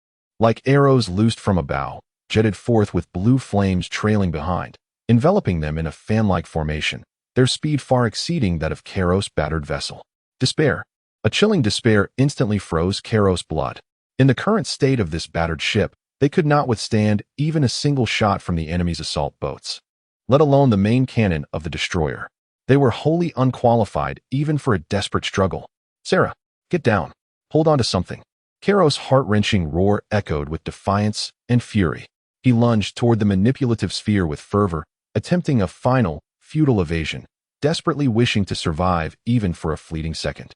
like arrows loosed from a bow, jetted forth with blue flames trailing behind, enveloping them in a fan-like formation, their speed far exceeding that of Karo's battered vessel. Despair. A chilling despair instantly froze Karo's blood. In the current state of this battered ship, they could not withstand even a single shot from the enemy's assault boats, let alone the main cannon of the destroyer. They were wholly unqualified even for a desperate struggle. Sera, get down. Hold on to something. Karo's heart-wrenching roar echoed with defiance and fury. He lunged toward the manipulative sphere with fervor, attempting a final, futile evasion, desperately wishing to survive even for a fleeting second.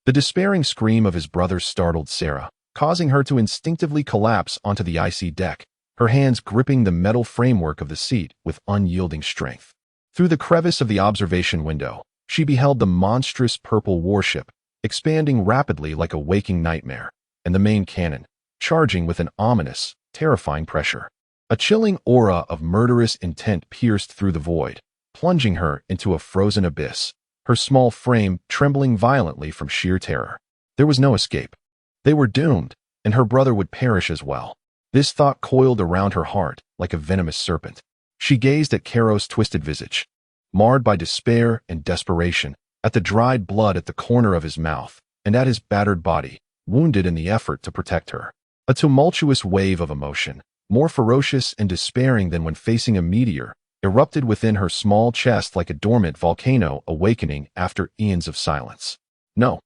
The despairing scream of his brother startled Sera, causing her to instinctively collapse onto the icy deck, her hands gripping the metal framework of the seat with unyielding strength. Through the crevice of the observation window, she beheld the monstrous purple warship, expanding rapidly like a waking nightmare, and the main cannon, charging with an ominous, terrifying pressure. A chilling aura of murderous intent pierced through the void, plunging her into a frozen abyss, her small frame trembling violently from sheer terror. There was no escape. They were doomed, and her brother would perish as well. This thought coiled around her heart like a venomous serpent. She gazed at Karo's twisted visage, marred by despair and desperation, at the dried blood at the corner of his mouth, and at his battered body, wounded in the effort to protect her. A tumultuous wave of emotion, more ferocious and despairing than when facing a meteor, erupted within her small chest like a dormant volcano awakening after eons of silence. No,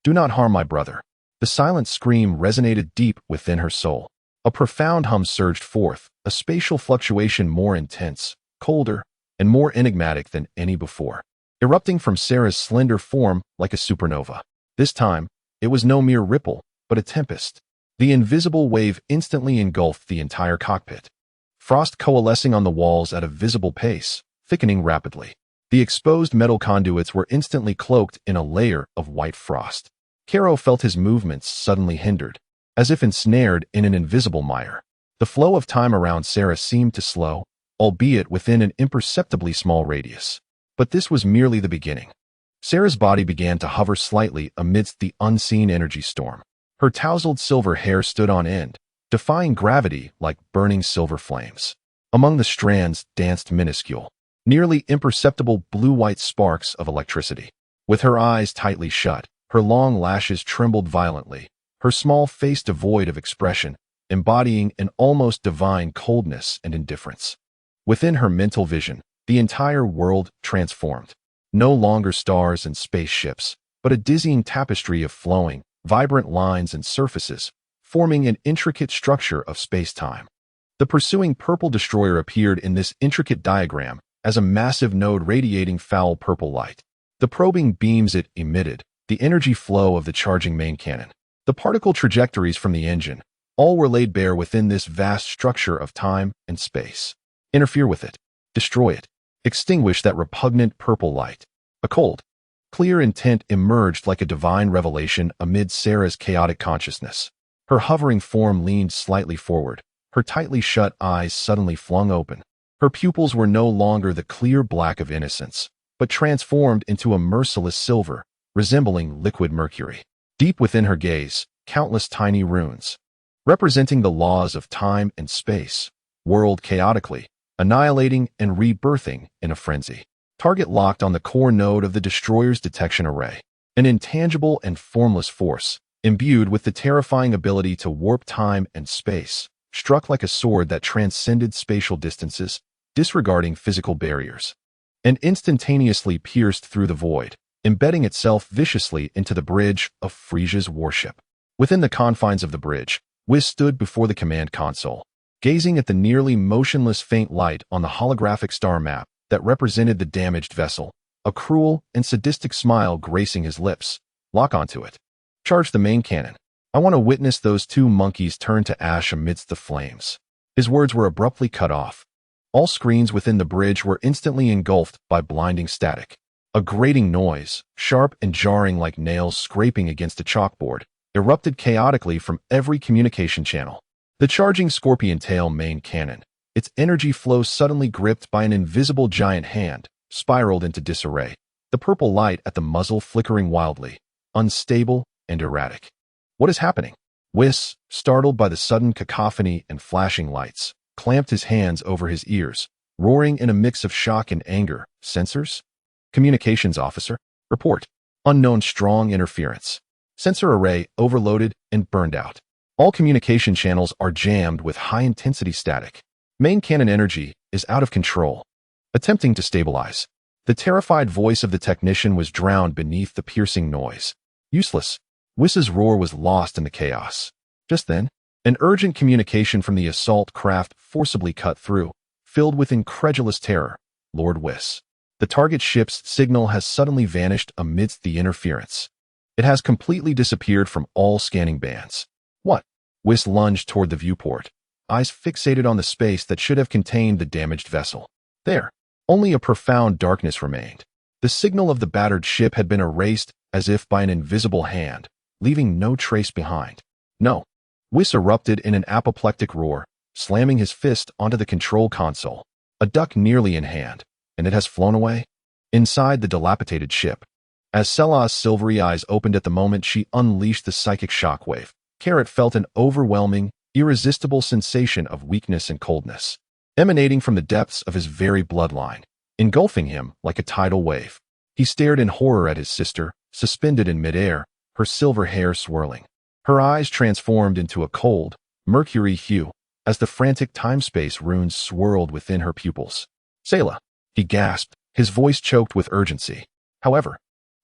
do not harm my brother. The silent scream resonated deep within her soul. A profound hum surged forth, a spatial fluctuation more intense, colder, and more enigmatic than any before, erupting from Sera's slender form like a supernova. This time, it was no mere ripple, but a tempest. The invisible wave instantly engulfed the entire cockpit, frost coalescing on the walls at a visible pace, thickening rapidly. The exposed metal conduits were instantly cloaked in a layer of white frost. Karo felt his movements suddenly hindered, as if ensnared in an invisible mire. The flow of time around Sera seemed to slow, albeit within an imperceptibly small radius. But this was merely the beginning. Sera's body began to hover slightly amidst the unseen energy storm. Her tousled silver hair stood on end, defying gravity like burning silver flames. Among the strands danced minuscule, nearly imperceptible blue-white sparks of electricity. With her eyes tightly shut, her long lashes trembled violently, her small face devoid of expression, embodying an almost divine coldness and indifference. Within her mental vision, the entire world transformed. No longer stars and spaceships, but a dizzying tapestry of flowing, vibrant lines and surfaces, forming an intricate structure of space-time. The pursuing purple destroyer appeared in this intricate diagram as a massive node radiating foul purple light. The probing beams it emitted, the energy flow of the charging main cannon, the particle trajectories from the engine, all were laid bare within this vast structure of time and space. Interfere with it. Destroy it. Extinguish that repugnant purple light. A cold, clear intent emerged like a divine revelation amid Sera's chaotic consciousness. Her hovering form leaned slightly forward, her tightly shut eyes suddenly flung open. Her pupils were no longer the clear black of innocence, but transformed into a merciless silver, resembling liquid mercury. Deep within her gaze, countless tiny runes, representing the laws of time and space, whirled chaotically, annihilating and rebirthing in a frenzy. Target locked on the core node of the destroyer's detection array. An intangible and formless force, imbued with the terrifying ability to warp time and space, struck like a sword that transcended spatial distances, disregarding physical barriers, and instantaneously pierced through the void, embedding itself viciously into the bridge of Frieza's warship. Within the confines of the bridge, Viss stood before the command console, gazing at the nearly motionless faint light on the holographic star map that represented the damaged vessel, a cruel and sadistic smile gracing his lips. Lock onto it. Charge the main cannon. I want to witness those two monkeys turn to ash amidst the flames. His words were abruptly cut off. All screens within the bridge were instantly engulfed by blinding static. A grating noise, sharp and jarring like nails scraping against a chalkboard, erupted chaotically from every communication channel. The charging scorpion tail main cannon, its energy flow suddenly gripped by an invisible giant hand, spiraled into disarray, the purple light at the muzzle flickering wildly, unstable and erratic. What is happening? Viss, startled by the sudden cacophony and flashing lights, clamped his hands over his ears, roaring in a mix of shock and anger. Sensors? Communications officer? Report. Unknown strong interference. Sensor array overloaded and burned out. All communication channels are jammed with high-intensity static. Main cannon energy is out of control. Attempting to stabilize. The terrified voice of the technician was drowned beneath the piercing noise. Useless. Viss's roar was lost in the chaos. Just then, an urgent communication from the assault craft forcibly cut through, filled with incredulous terror. Lord Viss. The target ship's signal has suddenly vanished amidst the interference. It has completely disappeared from all scanning bands. What? Viss lunged toward the viewport, eyes fixated on the space that should have contained the damaged vessel. There, only a profound darkness remained. The signal of the battered ship had been erased as if by an invisible hand, leaving no trace behind. No. Viss erupted in an apoplectic roar, slamming his fist onto the control console, a duck nearly in hand, and it has flown away. Inside the dilapidated ship, as Sela's silvery eyes opened at the moment she unleashed the psychic shockwave, Carrot felt an overwhelming, irresistible sensation of weakness and coldness, emanating from the depths of his very bloodline, engulfing him like a tidal wave. He stared in horror at his sister, suspended in midair, her silver hair swirling. Her eyes transformed into a cold, mercury hue as the frantic time-space runes swirled within her pupils. Sela, he gasped, his voice choked with urgency. However,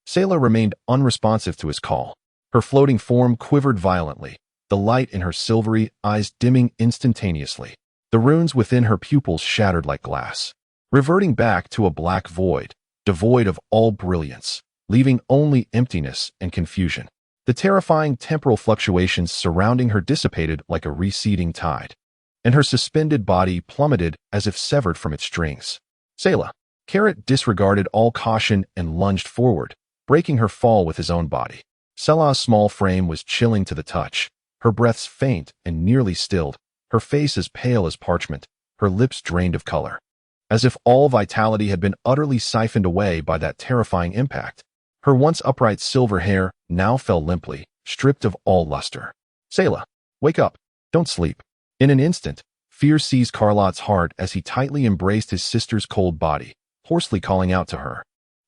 Sela remained unresponsive to his call. Her floating form quivered violently, the light in her silvery eyes dimming instantaneously. The runes within her pupils shattered like glass, reverting back to a black void, devoid of all brilliance, leaving only emptiness and confusion. The terrifying temporal fluctuations surrounding her dissipated like a receding tide, and her suspended body plummeted as if severed from its strings. Sela. Carrot disregarded all caution and lunged forward, breaking her fall with his own body. Sela's small frame was chilling to the touch, her breaths faint and nearly stilled, her face as pale as parchment, her lips drained of color. As if all vitality had been utterly siphoned away by that terrifying impact. Her once upright silver hair now fell limply, stripped of all luster. Sela, wake up. Don't sleep. In an instant, fear seized Carlot's heart as he tightly embraced his sister's cold body, hoarsely calling out to her.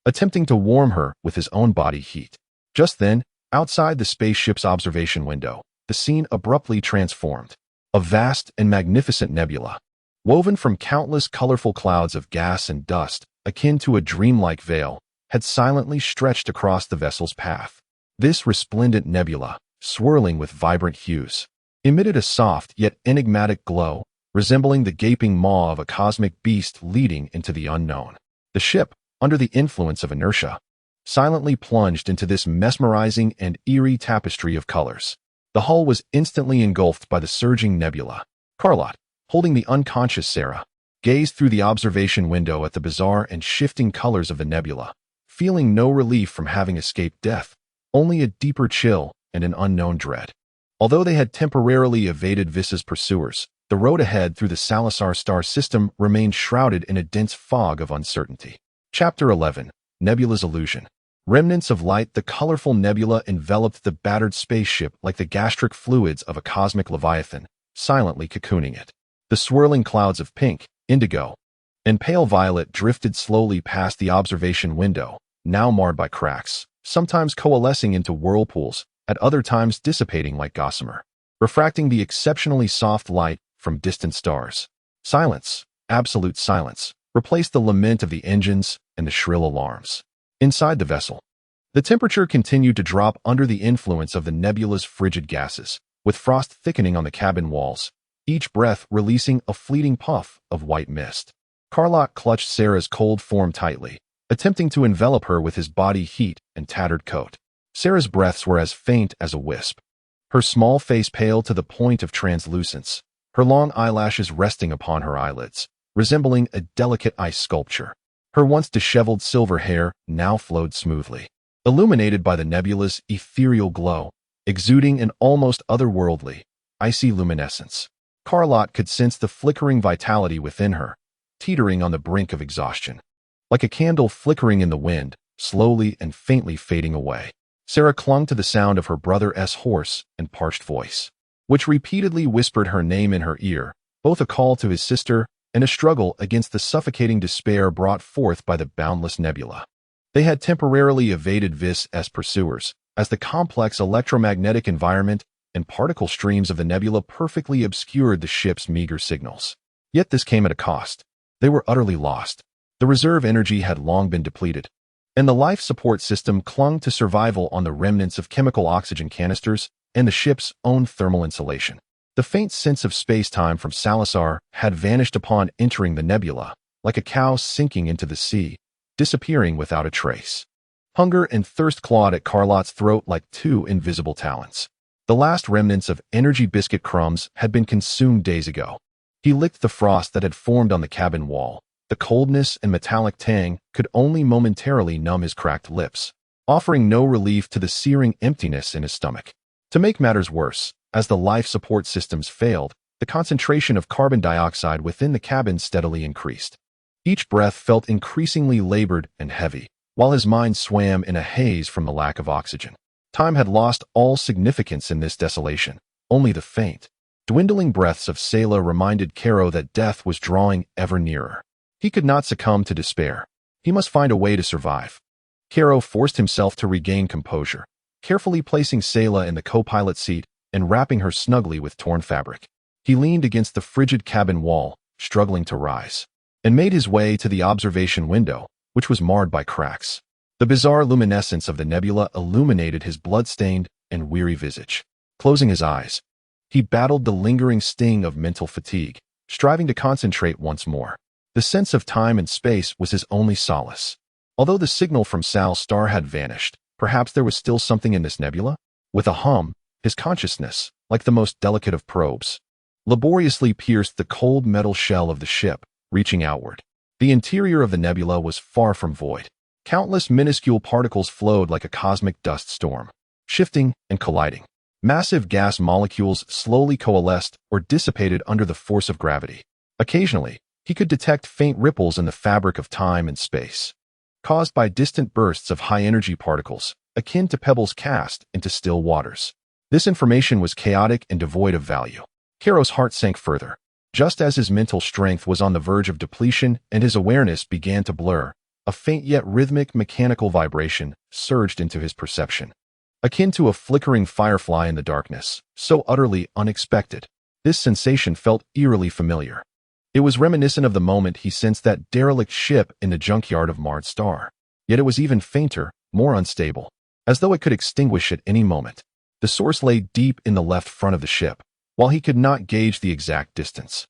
attempting to warm her with his own body heat. Just then, outside the spaceship's observation window, the scene abruptly transformed. A vast and magnificent nebula, woven from countless colorful clouds of gas and dust, akin to a dreamlike veil, had silently stretched across the vessel's path. This resplendent nebula, swirling with vibrant hues, emitted a soft yet enigmatic glow, resembling the gaping maw of a cosmic beast leading into the unknown. The ship, under the influence of inertia, silently plunged into this mesmerizing and eerie tapestry of colors. The hull was instantly engulfed by the surging nebula. Carlot, holding the unconscious Sera, gazed through the observation window at the bizarre and shifting colors of the nebula, feeling no relief from having escaped death, only a deeper chill and an unknown dread. Although they had temporarily evaded Viss's pursuers, the road ahead through the Salazar star system remained shrouded in a dense fog of uncertainty. Chapter 11. Nebula's Illusion. Remnants of light. The colorful nebula enveloped the battered spaceship like the gastric fluids of a cosmic leviathan, silently cocooning it. The swirling clouds of pink, indigo, and pale violet drifted slowly past the observation window, now marred by cracks, sometimes coalescing into whirlpools, at other times dissipating like gossamer, refracting the exceptionally soft light from distant stars. Silence, absolute silence, replaced the lament of the engines and the shrill alarms. Inside the vessel, the temperature continued to drop under the influence of the nebula's frigid gases, with frost thickening on the cabin walls, each breath releasing a fleeting puff of white mist. Carlot clutched Sera's cold form tightly, attempting to envelop her with his body heat and tattered coat. Sera's breaths were as faint as a wisp, her small face pale to the point of translucence, her long eyelashes resting upon her eyelids, resembling a delicate ice sculpture. Her once disheveled silver hair now flowed smoothly, illuminated by the nebula's ethereal glow, exuding an almost otherworldly, icy luminescence. Carlot could sense the flickering vitality within her, teetering on the brink of exhaustion. Like a candle flickering in the wind, slowly and faintly fading away. Sera clung to the sound of her brother's hoarse and parched voice, which repeatedly whispered her name in her ear, both a call to his sister and a struggle against the suffocating despair brought forth by the boundless nebula. They had temporarily evaded Viss as pursuers, as the complex electromagnetic environment and particle streams of the nebula perfectly obscured the ship's meager signals. Yet this came at a cost. They were utterly lost. The reserve energy had long been depleted, and the life support system clung to survival on the remnants of chemical oxygen canisters and the ship's own thermal insulation. The faint sense of space-time from Salazar had vanished upon entering the nebula, like a cow sinking into the sea, disappearing without a trace. Hunger and thirst clawed at Carlot's throat like two invisible talons. The last remnants of energy biscuit crumbs had been consumed days ago. He licked the frost that had formed on the cabin wall. The coldness and metallic tang could only momentarily numb his cracked lips, offering no relief to the searing emptiness in his stomach. To make matters worse, as the life support systems failed, the concentration of carbon dioxide within the cabin steadily increased. Each breath felt increasingly labored and heavy, while his mind swam in a haze from the lack of oxygen. Time had lost all significance in this desolation. Only the faint, dwindling breaths of Sela reminded Karo that death was drawing ever nearer. He could not succumb to despair. He must find a way to survive. Karo forced himself to regain composure, carefully placing Sela in the co-pilot seat and wrapping her snugly with torn fabric. He leaned against the frigid cabin wall, struggling to rise, and made his way to the observation window, which was marred by cracks. The bizarre luminescence of the nebula illuminated his blood-stained and weary visage. Closing his eyes, he battled the lingering sting of mental fatigue, striving to concentrate once more. The sense of time and space was his only solace. Although the signal from Sal's star had vanished, perhaps there was still something in this nebula? With a hum, his consciousness, like the most delicate of probes, laboriously pierced the cold metal shell of the ship, reaching outward. The interior of the nebula was far from void. Countless minuscule particles flowed like a cosmic dust storm, shifting and colliding. Massive gas molecules slowly coalesced or dissipated under the force of gravity. Occasionally, he could detect faint ripples in the fabric of time and space, caused by distant bursts of high-energy particles, akin to pebbles cast into still waters. This information was chaotic and devoid of value. Karo's heart sank further. Just as his mental strength was on the verge of depletion and his awareness began to blur, a a faint yet rhythmic mechanical vibration surged into his perception. Akin to a flickering firefly in the darkness, so utterly unexpected. This sensation felt eerily familiar. It was reminiscent of the moment he sensed that derelict ship in the junkyard of Mars Star. Yet it was even fainter, more unstable, as though it could extinguish at any moment. The source lay deep in the left front of the ship, while he could not gauge the exact distance.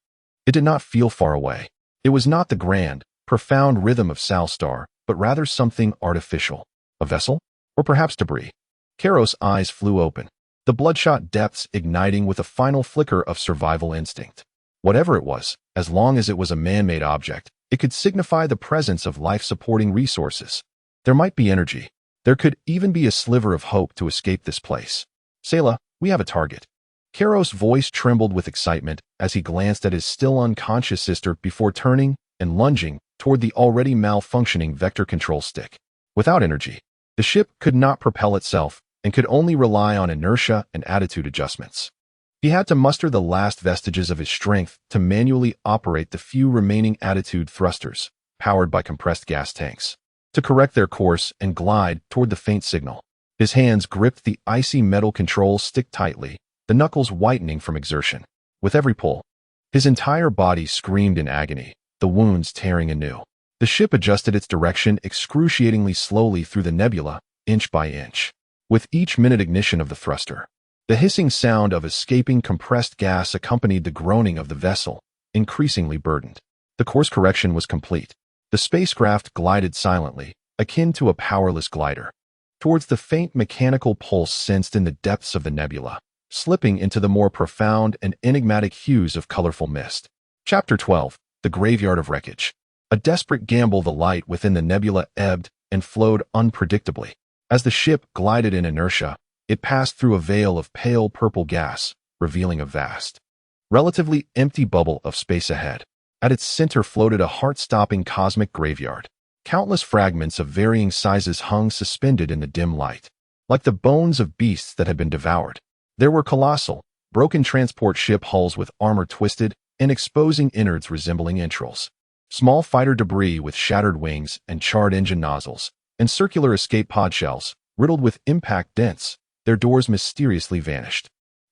It did not feel far away. It was not the grand, profound rhythm of Sal Star, but rather something artificial. A vessel? Or perhaps debris? Kairos' eyes flew open, the bloodshot depths igniting with a final flicker of survival instinct. Whatever it was, as long as it was a man-made object, it could signify the presence of life-supporting resources. There might be energy. There could even be a sliver of hope to escape this place. Sela, we have a target. Kairos' voice trembled with excitement as he glanced at his still unconscious sister before turning and lunging toward the already malfunctioning vector control stick. Without energy, the ship could not propel itself and could only rely on inertia and attitude adjustments. He had to muster the last vestiges of his strength to manually operate the few remaining attitude thrusters, powered by compressed gas tanks, to correct their course and glide toward the faint signal. His hands gripped the icy metal control stick tightly, the knuckles whitening from exertion. With every pull, his entire body screamed in agony, the wounds tearing anew. The ship adjusted its direction excruciatingly slowly through the nebula, inch by inch. With each minute ignition of the thruster, the hissing sound of escaping compressed gas accompanied the groaning of the vessel, increasingly burdened. The course correction was complete. The spacecraft glided silently, akin to a powerless glider, towards the faint mechanical pulse sensed in the depths of the nebula, slipping into the more profound and enigmatic hues of colorful mist. Chapter 12. The Graveyard of Wreckage. A desperate gamble, the light within the nebula ebbed and flowed unpredictably. As the ship glided in inertia, it passed through a veil of pale purple gas, revealing a vast, relatively empty bubble of space ahead. At its center floated a heart-stopping cosmic graveyard. Countless fragments of varying sizes hung suspended in the dim light, like the bones of beasts that had been devoured. There were colossal, broken transport ship hulls with armor twisted and exposing innards resembling entrails, small fighter debris with shattered wings and charred engine nozzles, and circular escape pod shells, riddled with impact dents. Their doors mysteriously vanished.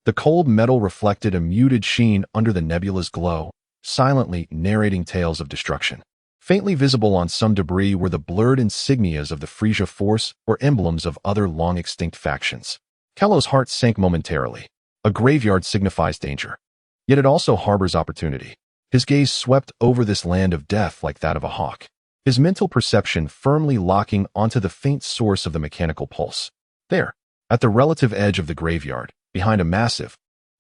The cold metal reflected a muted sheen under the nebula's glow, silently narrating tales of destruction. Faintly visible on some debris were the blurred insignias of the Frieza force or emblems of other long-extinct factions. Kaios's heart sank momentarily. A graveyard signifies danger. Yet it also harbors opportunity. His gaze swept over this land of death like that of a hawk, his mental perception firmly locking onto the faint source of the mechanical pulse. There, at the relative edge of the graveyard, behind a massive,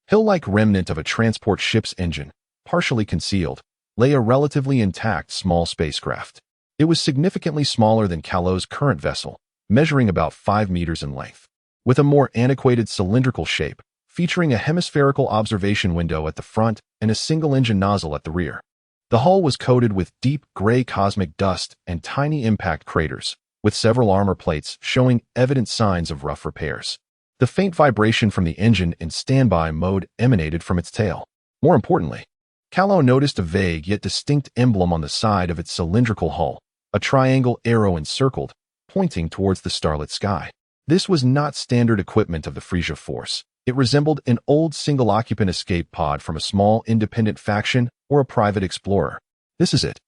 hill-like remnant of a transport ship's engine, partially concealed, lay a relatively intact small spacecraft. It was significantly smaller than Kaios's current vessel, measuring about 5 meters in length, with a more antiquated cylindrical shape, featuring a hemispherical observation window at the front and a single engine nozzle at the rear. The hull was coated with deep gray cosmic dust and tiny impact craters, with several armor plates showing evident signs of rough repairs. The faint vibration from the engine in standby mode emanated from its tail. More importantly, Kaios noticed a vague yet distinct emblem on the side of its cylindrical hull, a triangle arrow encircled, pointing towards the starlit sky. This was not standard equipment of the Frieza force. It resembled an old single-occupant escape pod from a small independent faction or a private explorer. This is it.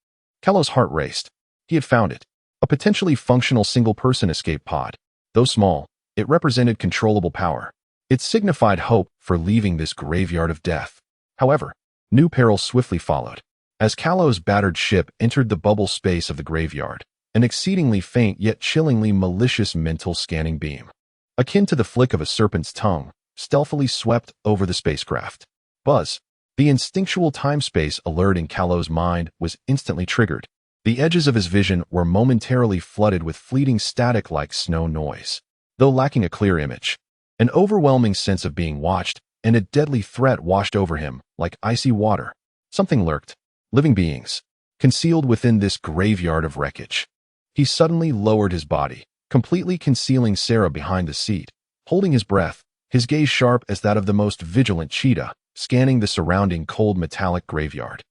Kaios's heart raced. He had found it. A potentially functional single-person escape pod. Though small, it represented controllable power. It signified hope for leaving this graveyard of death. However, new perils swiftly followed. As Kaios's battered ship entered the bubble space of the graveyard, an exceedingly faint yet chillingly malicious mental scanning beam, akin to the flick of a serpent's tongue, stealthily swept over the spacecraft. Buzz. The instinctual time-space alert in Kaios's mind was instantly triggered. The edges of his vision were momentarily flooded with fleeting static-like snow noise. Though lacking a clear image, an overwhelming sense of being watched and a deadly threat washed over him like icy water. Something lurked. Living beings, concealed within this graveyard of wreckage. He suddenly lowered his body, completely concealing Sera behind the seat, holding his breath, his gaze sharp as that of the most vigilant cheetah, scanning the surrounding cold metallic graveyard.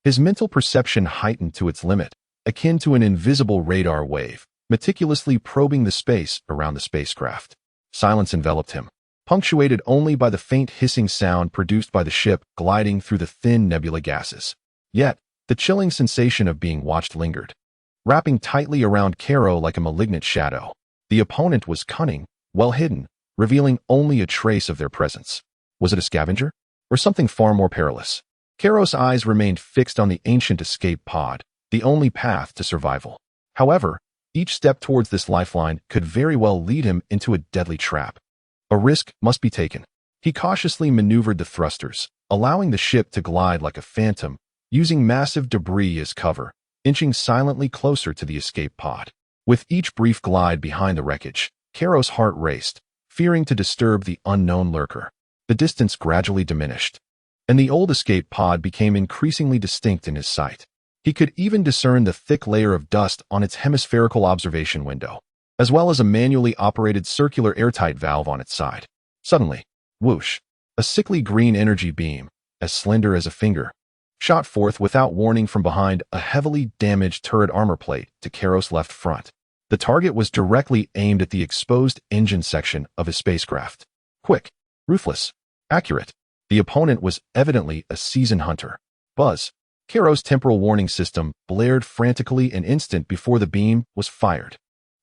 His mental perception heightened to its limit, akin to an invisible radar wave, meticulously probing the space around the spacecraft. Silence enveloped him, punctuated only by the faint hissing sound produced by the ship gliding through the thin nebula gases. Yet, the chilling sensation of being watched lingered, wrapping tightly around Karo like a malignant shadow. The opponent was cunning, well hidden, revealing only a trace of their presence. Was it a scavenger? Or something far more perilous? Karo's eyes remained fixed on the ancient escape pod, the only path to survival. However, each step towards this lifeline could very well lead him into a deadly trap. A risk must be taken. He cautiously maneuvered the thrusters, allowing the ship to glide like a phantom, using massive debris as cover, inching silently closer to the escape pod. With each brief glide behind the wreckage, Karo's heart raced, fearing to disturb the unknown lurker. The distance gradually diminished, and the old escape pod became increasingly distinct in his sight. He could even discern the thick layer of dust on its hemispherical observation window, as well as a manually operated circular airtight valve on its side. Suddenly, whoosh, a sickly green energy beam, as slender as a finger, shot forth without warning from behind a heavily damaged turret armor plate to Karo's left front. The target was directly aimed at the exposed engine section of his spacecraft. Quick, ruthless, accurate. The opponent was evidently a seasoned hunter. Buzz. Karo's temporal warning system blared frantically an instant before the beam was fired.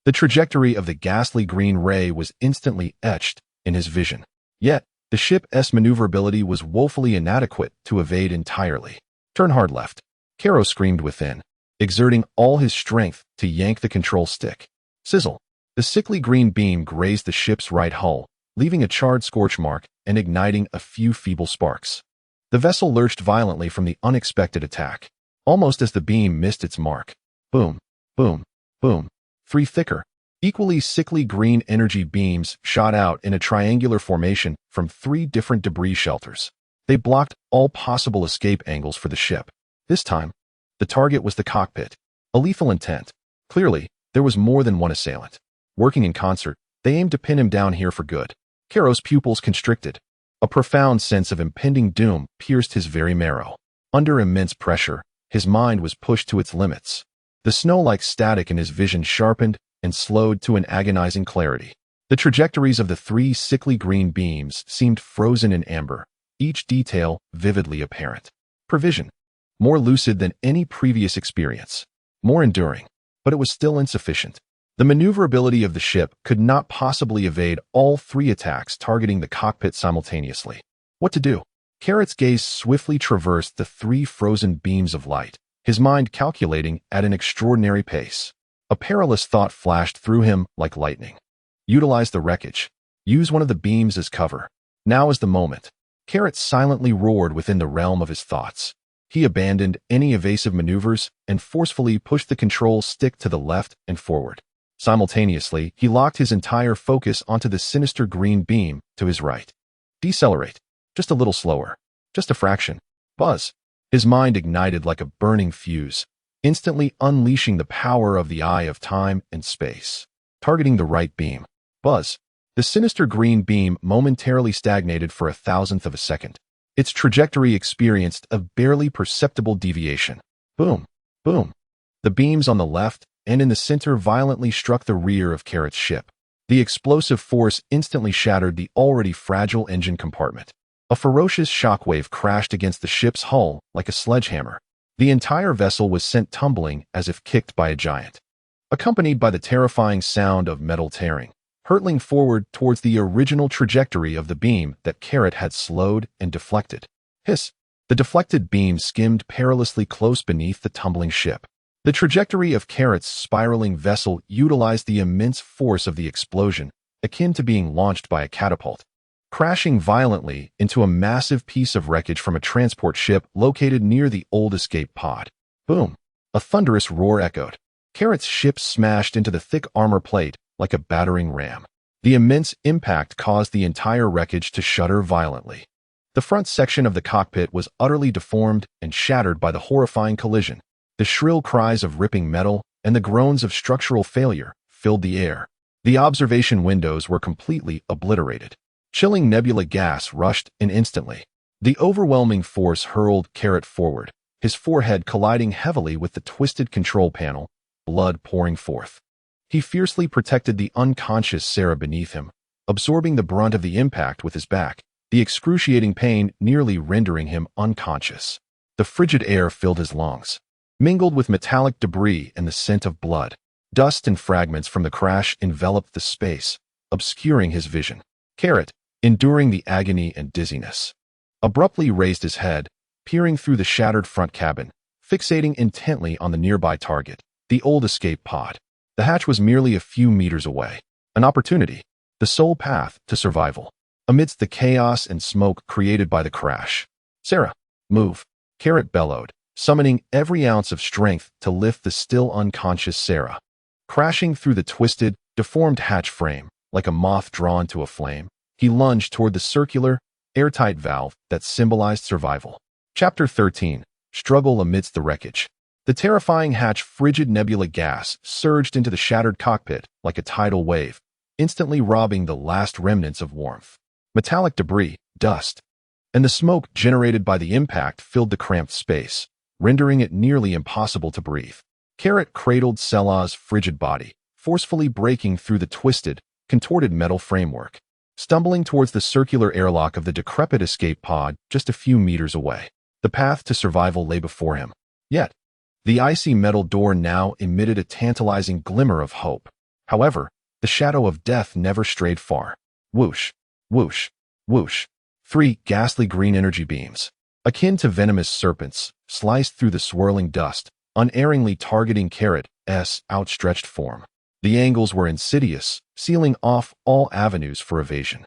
The trajectory of the ghastly green ray was instantly etched in his vision. Yet, the ship's maneuverability was woefully inadequate to evade entirely. Turn hard left. Karo screamed within, exerting all his strength to yank the control stick. Sizzle. The sickly green beam grazed the ship's right hull, leaving a charred scorch mark and igniting a few feeble sparks. The vessel lurched violently from the unexpected attack, almost as the beam missed its mark. Boom, boom, boom. 3 thicker, equally sickly green energy beams shot out in a triangular formation from 3 different debris shelters. They blocked all possible escape angles for the ship. This time, the target was the cockpit. A lethal intent. Clearly, there was more than one assailant. Working in concert, they aimed to pin him down here for good. Karo's pupils constricted. A profound sense of impending doom pierced his very marrow. Under immense pressure, his mind was pushed to its limits. The snow-like static in his vision sharpened and slowed to an agonizing clarity. The trajectories of the 3 sickly green beams seemed frozen in amber, each detail vividly apparent. Prevision. More lucid than any previous experience. More enduring. But it was still insufficient. The maneuverability of the ship could not possibly evade all 3 attacks targeting the cockpit simultaneously. What to do? Carrot's gaze swiftly traversed the 3 frozen beams of light, his mind calculating at an extraordinary pace. A perilous thought flashed through him like lightning. Utilize the wreckage. Use one of the beams as cover. Now is the moment. Carrot silently roared within the realm of his thoughts. He abandoned any evasive maneuvers and forcefully pushed the control stick to the left and forward. Simultaneously, he locked his entire focus onto the sinister green beam to his right. Decelerate. Just a little slower. Just a fraction. Buzz. His mind ignited like a burning fuse, instantly unleashing the power of the eye of time and space. Targeting the right beam. Buzz. The sinister green beam momentarily stagnated for 1,000th of a second. Its trajectory experienced a barely perceptible deviation. Boom. Boom. The beams on the left and in the center violently struck the rear of Carrot's ship. The explosive force instantly shattered the already fragile engine compartment. A ferocious shockwave crashed against the ship's hull like a sledgehammer. The entire vessel was sent tumbling as if kicked by a giant, accompanied by the terrifying sound of metal tearing, hurtling forward towards the original trajectory of the beam that Carrot had slowed and deflected. Hiss! The deflected beam skimmed perilously close beneath the tumbling ship. The trajectory of Carrot's spiraling vessel utilized the immense force of the explosion, akin to being launched by a catapult, crashing violently into a massive piece of wreckage from a transport ship located near the old escape pod. Boom! A thunderous roar echoed. Carrot's ship smashed into the thick armor plate like a battering ram. The immense impact caused the entire wreckage to shudder violently. The front section of the cockpit was utterly deformed and shattered by the horrifying collision. The shrill cries of ripping metal and the groans of structural failure filled the air. The observation windows were completely obliterated. Chilling nebula gas rushed in instantly. The overwhelming force hurled Carrot forward, his forehead colliding heavily with the twisted control panel, blood pouring forth. He fiercely protected the unconscious Sera beneath him, absorbing the brunt of the impact with his back, the excruciating pain nearly rendering him unconscious. The frigid air filled his lungs, mingled with metallic debris and the scent of blood. Dust and fragments from the crash enveloped the space, obscuring his vision. Carrot, enduring the agony and dizziness, abruptly raised his head, peering through the shattered front cabin, fixating intently on the nearby target, the old escape pod. The hatch was merely a few meters away. An opportunity, the sole path to survival. Amidst the chaos and smoke created by the crash. Sera, move, Carrot bellowed, summoning every ounce of strength to lift the still unconscious Sera. Crashing through the twisted, deformed hatch frame, like a moth drawn to a flame, he lunged toward the circular, airtight valve that symbolized survival. Chapter 13. Struggle amidst the wreckage. The terrifying hatch frigid nebula gas surged into the shattered cockpit like a tidal wave, instantly robbing the last remnants of warmth. Metallic debris, dust, and the smoke generated by the impact filled the cramped space, rendering it nearly impossible to breathe. Carrot cradled Sela's frigid body, forcefully breaking through the twisted, contorted metal framework, stumbling towards the circular airlock of the decrepit escape pod just a few meters away. The path to survival lay before him. Yet, the icy metal door now emitted a tantalizing glimmer of hope. However, the shadow of death never strayed far. Whoosh, whoosh, whoosh. 3 ghastly green energy beams, akin to venomous serpents, sliced through the swirling dust, unerringly targeting Carrot's outstretched form. The angles were insidious, sealing off all avenues for evasion.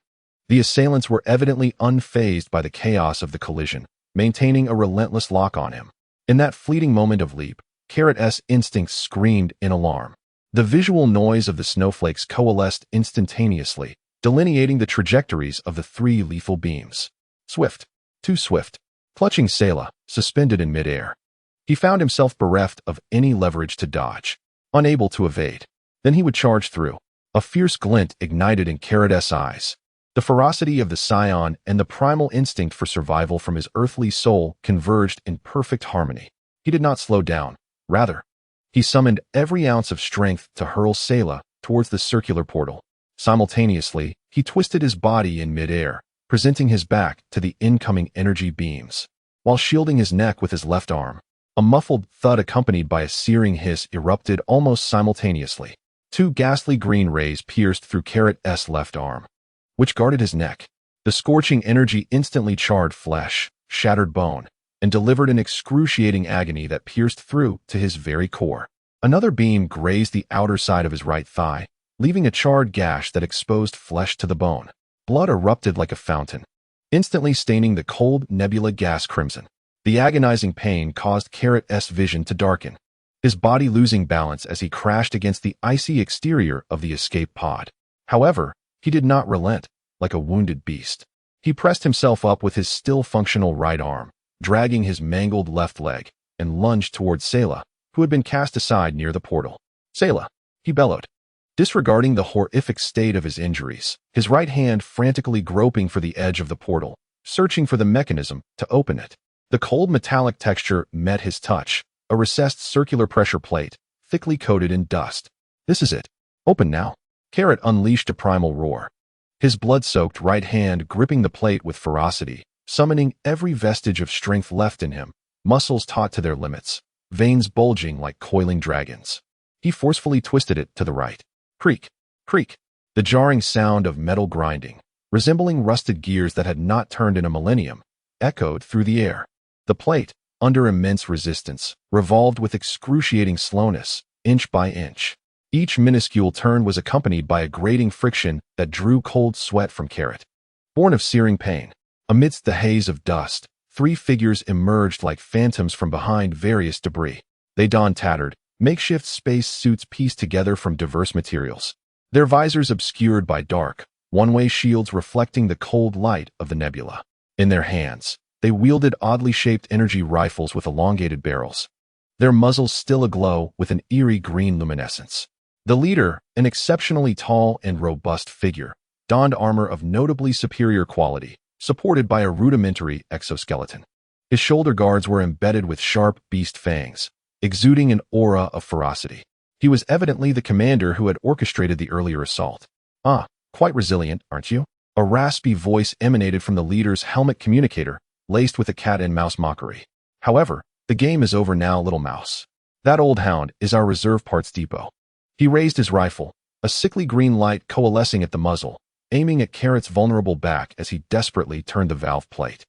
The assailants were evidently unfazed by the chaos of the collision, maintaining a relentless lock on him. In that fleeting moment of leap, Carrot's instincts screamed in alarm. The visual noise of the snowflakes coalesced instantaneously, delineating the trajectories of the 3 lethal beams. Swift, too swift. Clutching Sela, suspended in midair, he found himself bereft of any leverage to dodge, unable to evade. Then he would charge through. A fierce glint ignited in Carrot's eyes. The ferocity of the scion and the primal instinct for survival from his earthly soul converged in perfect harmony. He did not slow down. Rather, he summoned every ounce of strength to hurl Sela towards the circular portal. Simultaneously, he twisted his body in midair, presenting his back to the incoming energy beams, while shielding his neck with his left arm. A muffled thud accompanied by a searing hiss erupted almost simultaneously. 2 ghastly green rays pierced through Carrot's left arm, which guarded his neck. The scorching energy instantly charred flesh, shattered bone, and delivered an excruciating agony that pierced through to his very core. Another beam grazed the outer side of his right thigh, leaving a charred gash that exposed flesh to the bone. Blood erupted like a fountain, instantly staining the cold nebula gas crimson. The agonizing pain caused Carrot's vision to darken, his body losing balance as he crashed against the icy exterior of the escape pod. However, he did not relent, like a wounded beast. He pressed himself up with his still functional right arm, dragging his mangled left leg, and lunged towards Sela, who had been cast aside near the portal. Sela, he bellowed, disregarding the horrific state of his injuries, his right hand frantically groping for the edge of the portal, searching for the mechanism to open it. The cold metallic texture met his touch, a recessed circular pressure plate, thickly coated in dust. This is it. Open now. Carrot unleashed a primal roar, his blood-soaked right hand gripping the plate with ferocity, summoning every vestige of strength left in him, muscles taut to their limits, veins bulging like coiling dragons. He forcefully twisted it to the right. Creak, creak. The jarring sound of metal grinding, resembling rusted gears that had not turned in a millennium, echoed through the air. The plate, under immense resistance, revolved with excruciating slowness, inch by inch. Each minuscule turn was accompanied by a grating friction that drew cold sweat from Carrot. Born of searing pain, amidst the haze of dust, 3 figures emerged like phantoms from behind various debris. They donned tattered, makeshift space suits pieced together from diverse materials, their visors obscured by dark, one-way shields reflecting the cold light of the nebula. In their hands, they wielded oddly shaped energy rifles with elongated barrels, their muzzles still aglow with an eerie green luminescence. The leader, an exceptionally tall and robust figure, donned armor of notably superior quality, supported by a rudimentary exoskeleton. His shoulder guards were embedded with sharp beast fangs, exuding an aura of ferocity. He was evidently the commander who had orchestrated the earlier assault. "Ah, quite resilient, aren't you?" A raspy voice emanated from the leader's helmet communicator, laced with a cat-and-mouse mockery. "However, the game is over now, little mouse. That old hound is our reserve parts depot." He raised his rifle, a sickly green light coalescing at the muzzle, aiming at Carrot's vulnerable back as he desperately turned the valve plate.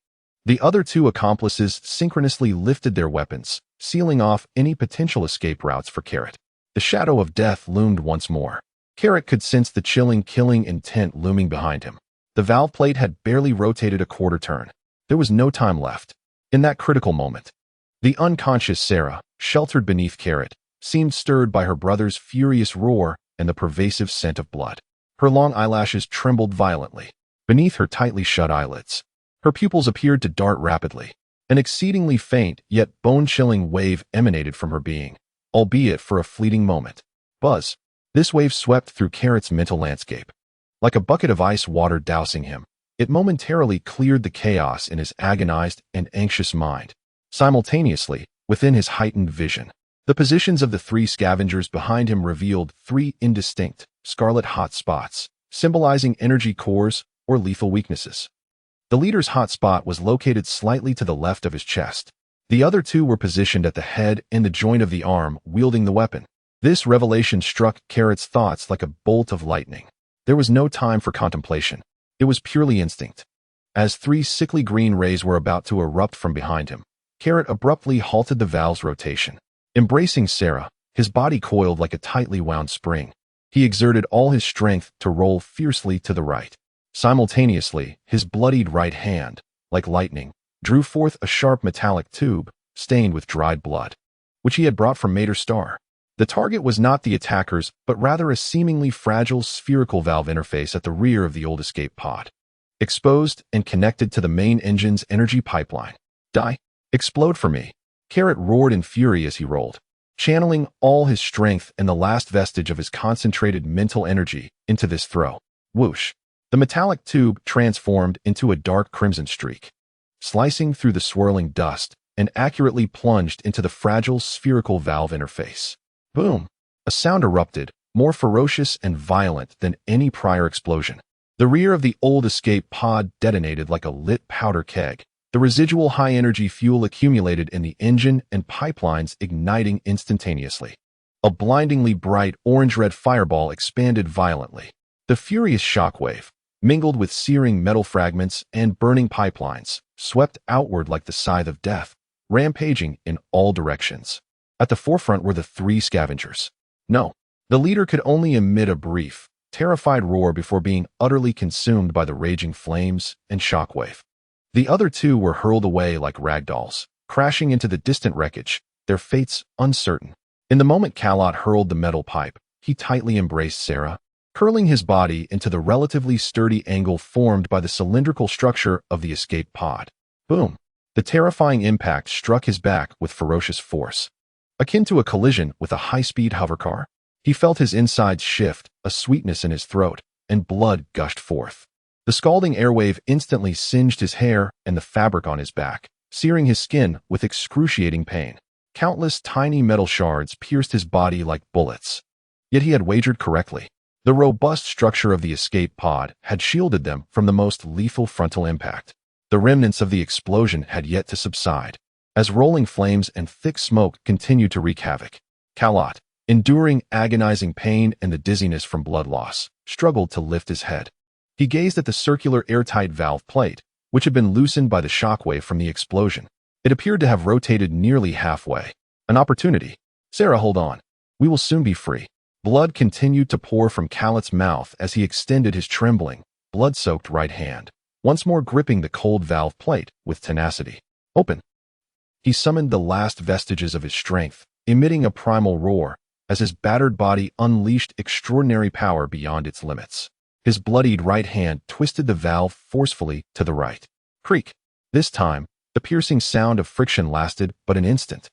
The other two accomplices synchronously lifted their weapons, sealing off any potential escape routes for Carrot. The shadow of death loomed once more. Carrot could sense the chilling, killing intent looming behind him. The valve plate had barely rotated a quarter turn. There was no time left. In that critical moment, the unconscious Sera, sheltered beneath Carrot, seemed stirred by her brother's furious roar and the pervasive scent of blood. Her long eyelashes trembled violently. Beneath her tightly shut eyelids, her pupils appeared to dart rapidly. An exceedingly faint yet bone-chilling wave emanated from her being, albeit for a fleeting moment. Buzz. This wave swept through Carrot's mental landscape. Like a bucket of ice water dousing him, it momentarily cleared the chaos in his agonized and anxious mind. Simultaneously, within his heightened vision, the positions of the three scavengers behind him revealed three indistinct, scarlet hot spots, symbolizing energy cores or lethal weaknesses. The leader's hot spot was located slightly to the left of his chest. The other two were positioned at the head and the joint of the arm, wielding the weapon. This revelation struck Carrot's thoughts like a bolt of lightning. There was no time for contemplation. It was purely instinct. As three sickly green rays were about to erupt from behind him, Carrot abruptly halted the valve's rotation. Embracing Sera, his body coiled like a tightly wound spring. He exerted all his strength to roll fiercely to the right. Simultaneously, his bloodied right hand, like lightning, drew forth a sharp metallic tube, stained with dried blood, which he had brought from Mater Star. The target was not the attackers, but rather a seemingly fragile spherical valve interface at the rear of the old escape pod, exposed and connected to the main engine's energy pipeline. "Die! Explode for me!" Carrot roared in fury as he rolled, channeling all his strength and the last vestige of his concentrated mental energy into this throw. Whoosh! The metallic tube transformed into a dark crimson streak, slicing through the swirling dust and accurately plunged into the fragile spherical valve interface. Boom! A sound erupted, more ferocious and violent than any prior explosion. The rear of the old escape pod detonated like a lit powder keg. The residual high-energy fuel accumulated in the engine and pipelines, igniting instantaneously. A blindingly bright orange-red fireball expanded violently. The furious shockwave, mingled with searing metal fragments and burning pipelines, swept outward like the scythe of death, rampaging in all directions. At the forefront were the three scavengers. No, the leader could only emit a brief, terrified roar before being utterly consumed by the raging flames and shockwave. The other two were hurled away like ragdolls, crashing into the distant wreckage, their fates uncertain. In the moment Kalot hurled the metal pipe, he tightly embraced Sera, curling his body into the relatively sturdy angle formed by the cylindrical structure of the escape pod. Boom! The terrifying impact struck his back with ferocious force. Akin to a collision with a high-speed hovercar, he felt his insides shift, a sweetness in his throat, and blood gushed forth. The scalding airwave instantly singed his hair and the fabric on his back, searing his skin with excruciating pain. Countless tiny metal shards pierced his body like bullets. Yet he had wagered correctly. The robust structure of the escape pod had shielded them from the most lethal frontal impact. The remnants of the explosion had yet to subside, as rolling flames and thick smoke continued to wreak havoc. Kalot, enduring agonizing pain and the dizziness from blood loss, struggled to lift his head. He gazed at the circular airtight valve plate, which had been loosened by the shockwave from the explosion. It appeared to have rotated nearly halfway. An opportunity. "Sera, hold on. We will soon be free." Blood continued to pour from Kalot's mouth as he extended his trembling, blood-soaked right hand, once more gripping the cold valve plate with tenacity. "Open." He summoned the last vestiges of his strength, emitting a primal roar, as his battered body unleashed extraordinary power beyond its limits. His bloodied right hand twisted the valve forcefully to the right. Creak! This time, the piercing sound of friction lasted but an instant.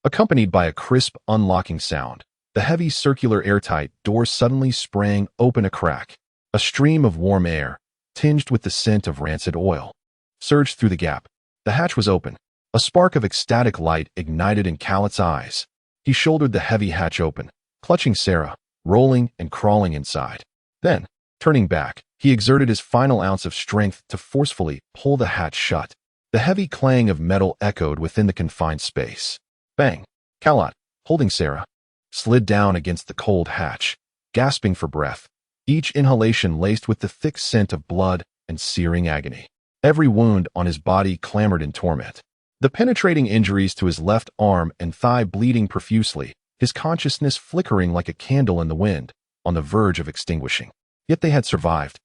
Accompanied by a crisp, unlocking sound, the heavy circular airtight door suddenly sprang open a crack. A stream of warm air, tinged with the scent of rancid oil, surged through the gap. The hatch was open, A spark of ecstatic light ignited in Khaled's eyes. He shouldered the heavy hatch open, clutching Sera, rolling and crawling inside. Then, turning back, he exerted his final ounce of strength to forcefully pull the hatch shut. The heavy clang of metal echoed within the confined space. Bang! Khaled, holding Sera, slid down against the cold hatch, gasping for breath, each inhalation laced with the thick scent of blood and searing agony. Every wound on his body clamored in torment. The penetrating injuries to his left arm and thigh bleeding profusely, his consciousness flickering like a candle in the wind, on the verge of extinguishing. Yet they had survived.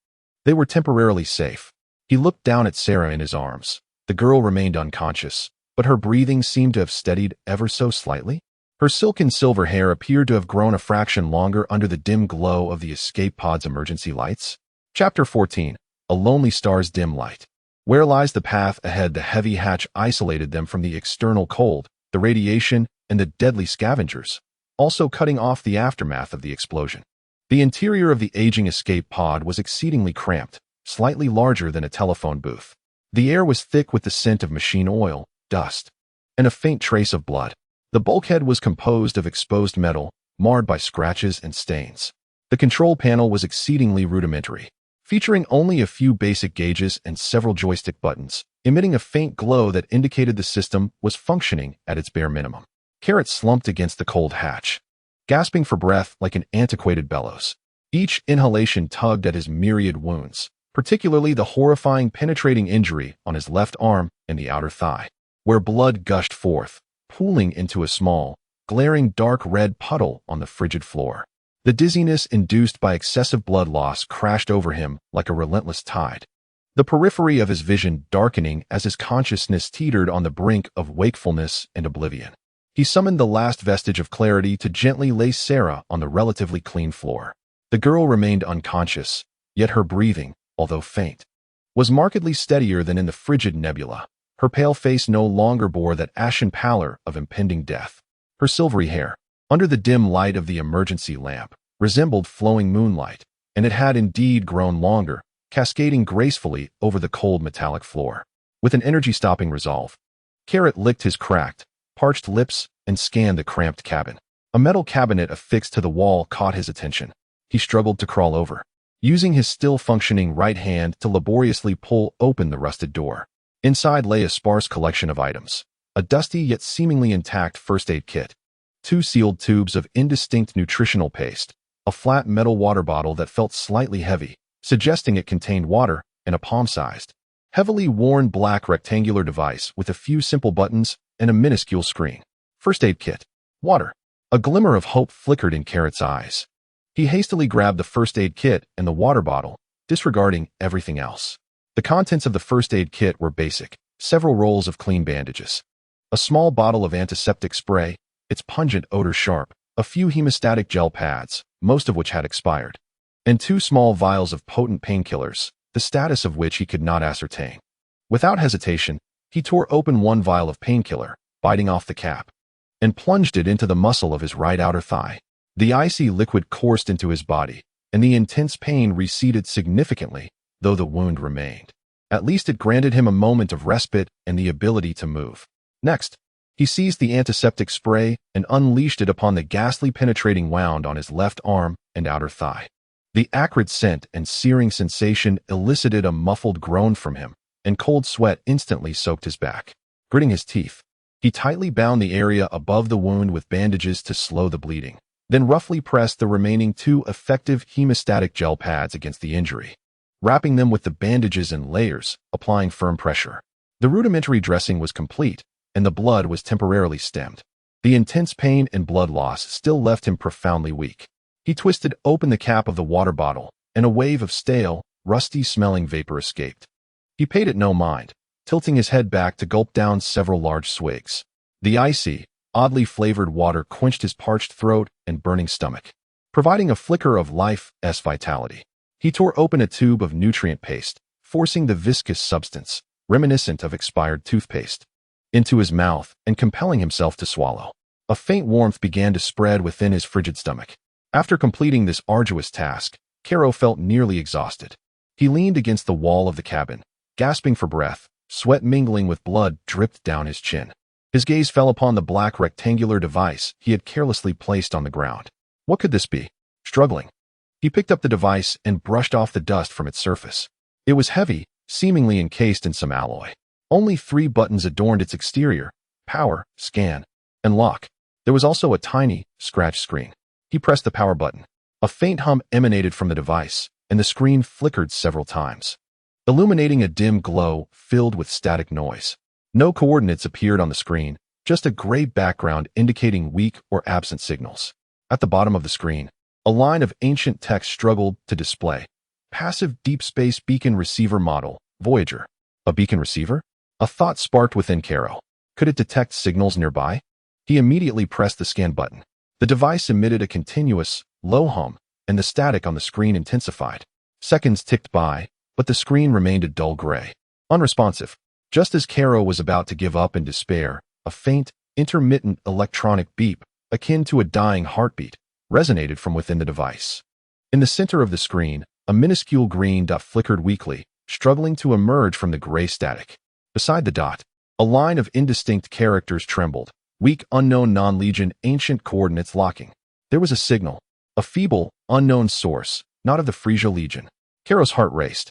They were temporarily safe. He looked down at Sera in his arms. The girl remained unconscious, but her breathing seemed to have steadied ever so slightly. Her silken silver hair appeared to have grown a fraction longer under the dim glow of the escape pod's emergency lights. Chapter 14. A Lonely Star's Dim Light. Where lies the path ahead? The heavy hatch isolated them from the external cold, the radiation, and the deadly scavengers, also cutting off the aftermath of the explosion. The interior of the aging escape pod was exceedingly cramped, slightly larger than a telephone booth. The air was thick with the scent of machine oil, dust, and a faint trace of blood. The bulkhead was composed of exposed metal, marred by scratches and stains. The control panel was exceedingly rudimentary, featuring only a few basic gauges and several joystick buttons, emitting a faint glow that indicated the system was functioning at its bare minimum. Khared slumped against the cold hatch, gasping for breath like an antiquated bellows. Each inhalation tugged at his myriad wounds, particularly the horrifying penetrating injury on his left arm and the outer thigh, where blood gushed forth, pooling into a small, glaring dark red puddle on the frigid floor. The dizziness induced by excessive blood loss crashed over him like a relentless tide, the periphery of his vision darkening as his consciousness teetered on the brink of wakefulness and oblivion. He summoned the last vestige of clarity to gently lay Sera on the relatively clean floor. The girl remained unconscious, yet her breathing, although faint, was markedly steadier than in the frigid nebula. Her pale face no longer bore that ashen pallor of impending death. Her silvery hair, under the dim light of the emergency lamp, resembled flowing moonlight, and it had indeed grown longer, cascading gracefully over the cold metallic floor. With an energy-stopping resolve, Khared licked his cracked, parched lips and scanned the cramped cabin. A metal cabinet affixed to the wall caught his attention. He struggled to crawl over, using his still-functioning right hand to laboriously pull open the rusted door. Inside lay a sparse collection of items, a dusty yet seemingly intact first aid kit, 2 sealed tubes of indistinct nutritional paste, a flat metal water bottle that felt slightly heavy, suggesting it contained water, and a palm-sized, heavily worn black rectangular device with a few simple buttons and a minuscule screen. First aid kit. Water. A glimmer of hope flickered in Khared's eyes. He hastily grabbed the first aid kit and the water bottle, disregarding everything else. The contents of the first aid kit were basic: several rolls of clean bandages, a small bottle of antiseptic spray, its pungent odor sharp, a few hemostatic gel pads, most of which had expired, and 2 small vials of potent painkillers, the status of which he could not ascertain. Without hesitation, he tore open one vial of painkiller, biting off the cap, and plunged it into the muscle of his right outer thigh. The icy liquid coursed into his body, and the intense pain receded significantly, though the wound remained. At least it granted him a moment of respite and the ability to move. Next, he seized the antiseptic spray and unleashed it upon the ghastly penetrating wound on his left arm and outer thigh. The acrid scent and searing sensation elicited a muffled groan from him, and cold sweat instantly soaked his back. Gritting his teeth, he tightly bound the area above the wound with bandages to slow the bleeding, then roughly pressed the remaining 2 effective hemostatic gel pads against the injury, wrapping them with the bandages in layers, applying firm pressure. The rudimentary dressing was complete, and the blood was temporarily stemmed. The intense pain and blood loss still left him profoundly weak. He twisted open the cap of the water bottle, and a wave of stale, rusty-smelling vapor escaped. He paid it no mind, tilting his head back to gulp down several large swigs. The icy, oddly flavored water quenched his parched throat and burning stomach, providing a flicker of life's vitality. He tore open a tube of nutrient paste, forcing the viscous substance, reminiscent of expired toothpaste, into his mouth and compelling himself to swallow. A faint warmth began to spread within his frigid stomach. After completing this arduous task, Khared felt nearly exhausted. He leaned against the wall of the cabin, gasping for breath, Sweat mingling with blood dripped down his chin. His gaze fell upon the black rectangular device he had carelessly placed on the ground. What could this be? Struggling, he picked up the device and brushed off the dust from its surface. It was heavy, seemingly encased in some alloy. Only 3 buttons adorned its exterior: power, scan, and lock. There was also a tiny, scratch screen. He pressed the power button. A faint hum emanated from the device, and the screen flickered several times, illuminating a dim glow filled with static noise. No coordinates appeared on the screen, just a gray background indicating weak or absent signals. At the bottom of the screen, a line of ancient text struggled to display. Passive deep space beacon receiver model, Voyager. A beacon receiver? A thought sparked within Karo. Could it detect signals nearby? He immediately pressed the scan button. The device emitted a continuous, low hum, and the static on the screen intensified. Seconds ticked by, but the screen remained a dull gray, unresponsive. Just as Karo was about to give up in despair, a faint, intermittent electronic beep, akin to a dying heartbeat, resonated from within the device. In the center of the screen, a minuscule green dot flickered weakly, struggling to emerge from the gray static. Beside the dot, a line of indistinct characters trembled, weak, unknown, non-legion, ancient coordinates locking. There was a signal, a feeble, unknown source, not of the Frieza Legion. Karo's heart raced.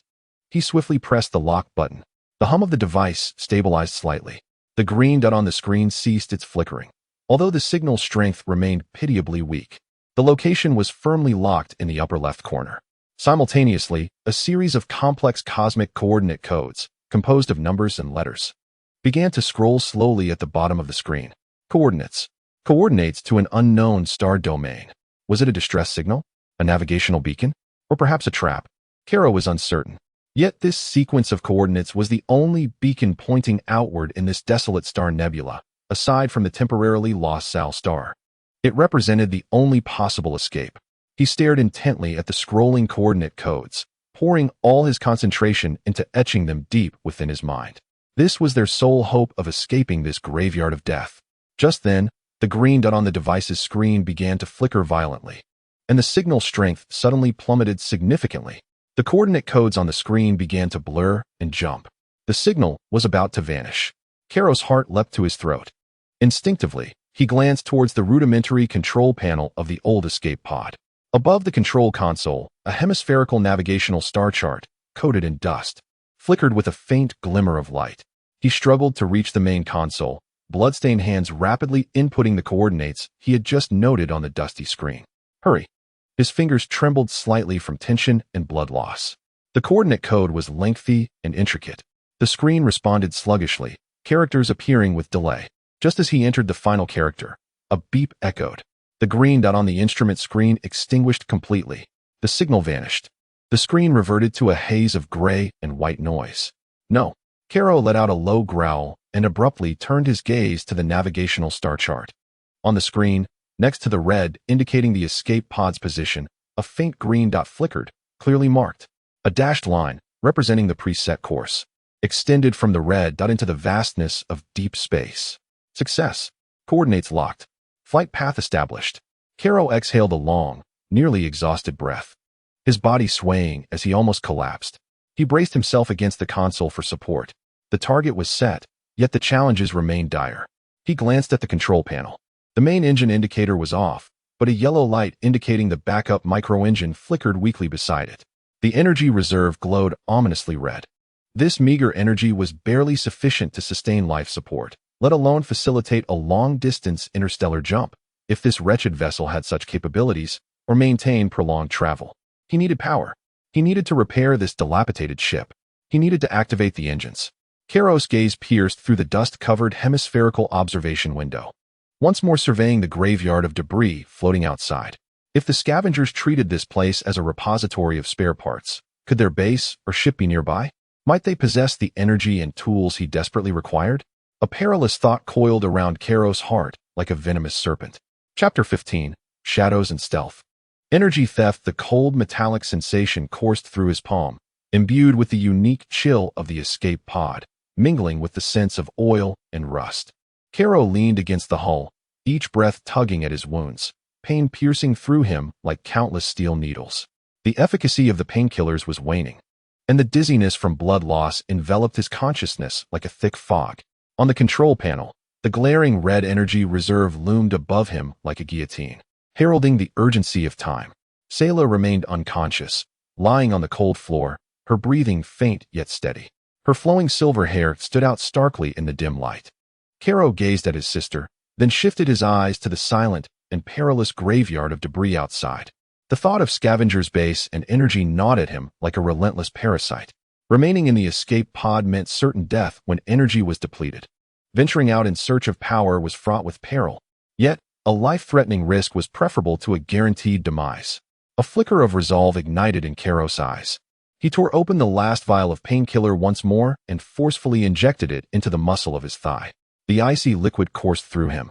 He swiftly pressed the lock button. The hum of the device stabilized slightly. The green dot on the screen ceased its flickering, although the signal's strength remained pitiably weak. The location was firmly locked in the upper left corner. Simultaneously, a series of complex cosmic coordinate codes, composed of numbers and letters, began to scroll slowly at the bottom of the screen. Coordinates. Coordinates to an unknown star domain. Was it a distress signal? A navigational beacon? Or perhaps a trap? Karo was uncertain. Yet this sequence of coordinates was the only beacon pointing outward in this desolate star nebula, aside from the temporarily lost Sal star. It represented the only possible escape. He stared intently at the scrolling coordinate codes, pouring all his concentration into etching them deep within his mind. This was their sole hope of escaping this graveyard of death. Just then, the green dot on the device's screen began to flicker violently, and the signal strength suddenly plummeted significantly. The coordinate codes on the screen began to blur and jump. The signal was about to vanish. Karo's heart leapt to his throat. Instinctively, he glanced towards the rudimentary control panel of the old escape pod. Above the control console, a hemispherical navigational star chart, coated in dust, flickered with a faint glimmer of light. He struggled to reach the main console, bloodstained hands rapidly inputting the coordinates he had just noted on the dusty screen. Hurry! His fingers trembled slightly from tension and blood loss. The coordinate code was lengthy and intricate. The screen responded sluggishly, characters appearing with delay. Just as he entered the final character, a beep echoed. The green dot on the instrument screen extinguished completely. The signal vanished. The screen reverted to a haze of gray and white noise. No. Karo let out a low growl and abruptly turned his gaze to the navigational star chart. On the screen, next to the red indicating the escape pod's position, a faint green dot flickered, clearly marked. A dashed line, representing the preset course, extended from the red dot into the vastness of deep space. Success. Coordinates locked. Flight path established. Karo exhaled a long, nearly exhausted breath, his body swaying as he almost collapsed. He braced himself against the console for support. The target was set, yet the challenges remained dire. He glanced at the control panel. The main engine indicator was off, but a yellow light indicating the backup micro-engine flickered weakly beside it. The energy reserve glowed ominously red. This meager energy was barely sufficient to sustain life support, let alone facilitate a long-distance interstellar jump, if this wretched vessel had such capabilities, or maintain prolonged travel. He needed power. He needed to repair this dilapidated ship. He needed to activate the engines. Karo's gaze pierced through the dust-covered hemispherical observation window, once more surveying the graveyard of debris floating outside. If the scavengers treated this place as a repository of spare parts, could their base or ship be nearby? Might they possess the energy and tools he desperately required? A perilous thought coiled around Karo's heart like a venomous serpent. Chapter 15. Shadows and Stealth. Energy theft. The cold metallic sensation coursed through his palm, imbued with the unique chill of the escape pod, mingling with the sense of oil and rust. Karo leaned against the hull, each breath tugging at his wounds, pain piercing through him like countless steel needles. The efficacy of the painkillers was waning, and the dizziness from blood loss enveloped his consciousness like a thick fog. On the control panel, the glaring red energy reserve loomed above him like a guillotine, heralding the urgency of time. Sayla remained unconscious, lying on the cold floor, her breathing faint yet steady. Her flowing silver hair stood out starkly in the dim light. Karo gazed at his sister, then shifted his eyes to the silent and perilous graveyard of debris outside. The thought of Scavenger's base and energy gnawed at him like a relentless parasite. Remaining in the escape pod meant certain death when energy was depleted. Venturing out in search of power was fraught with peril. Yet, a life-threatening risk was preferable to a guaranteed demise. A flicker of resolve ignited in Karo's eyes. He tore open the last vial of painkiller once more and forcefully injected it into the muscle of his thigh. The icy liquid coursed through him,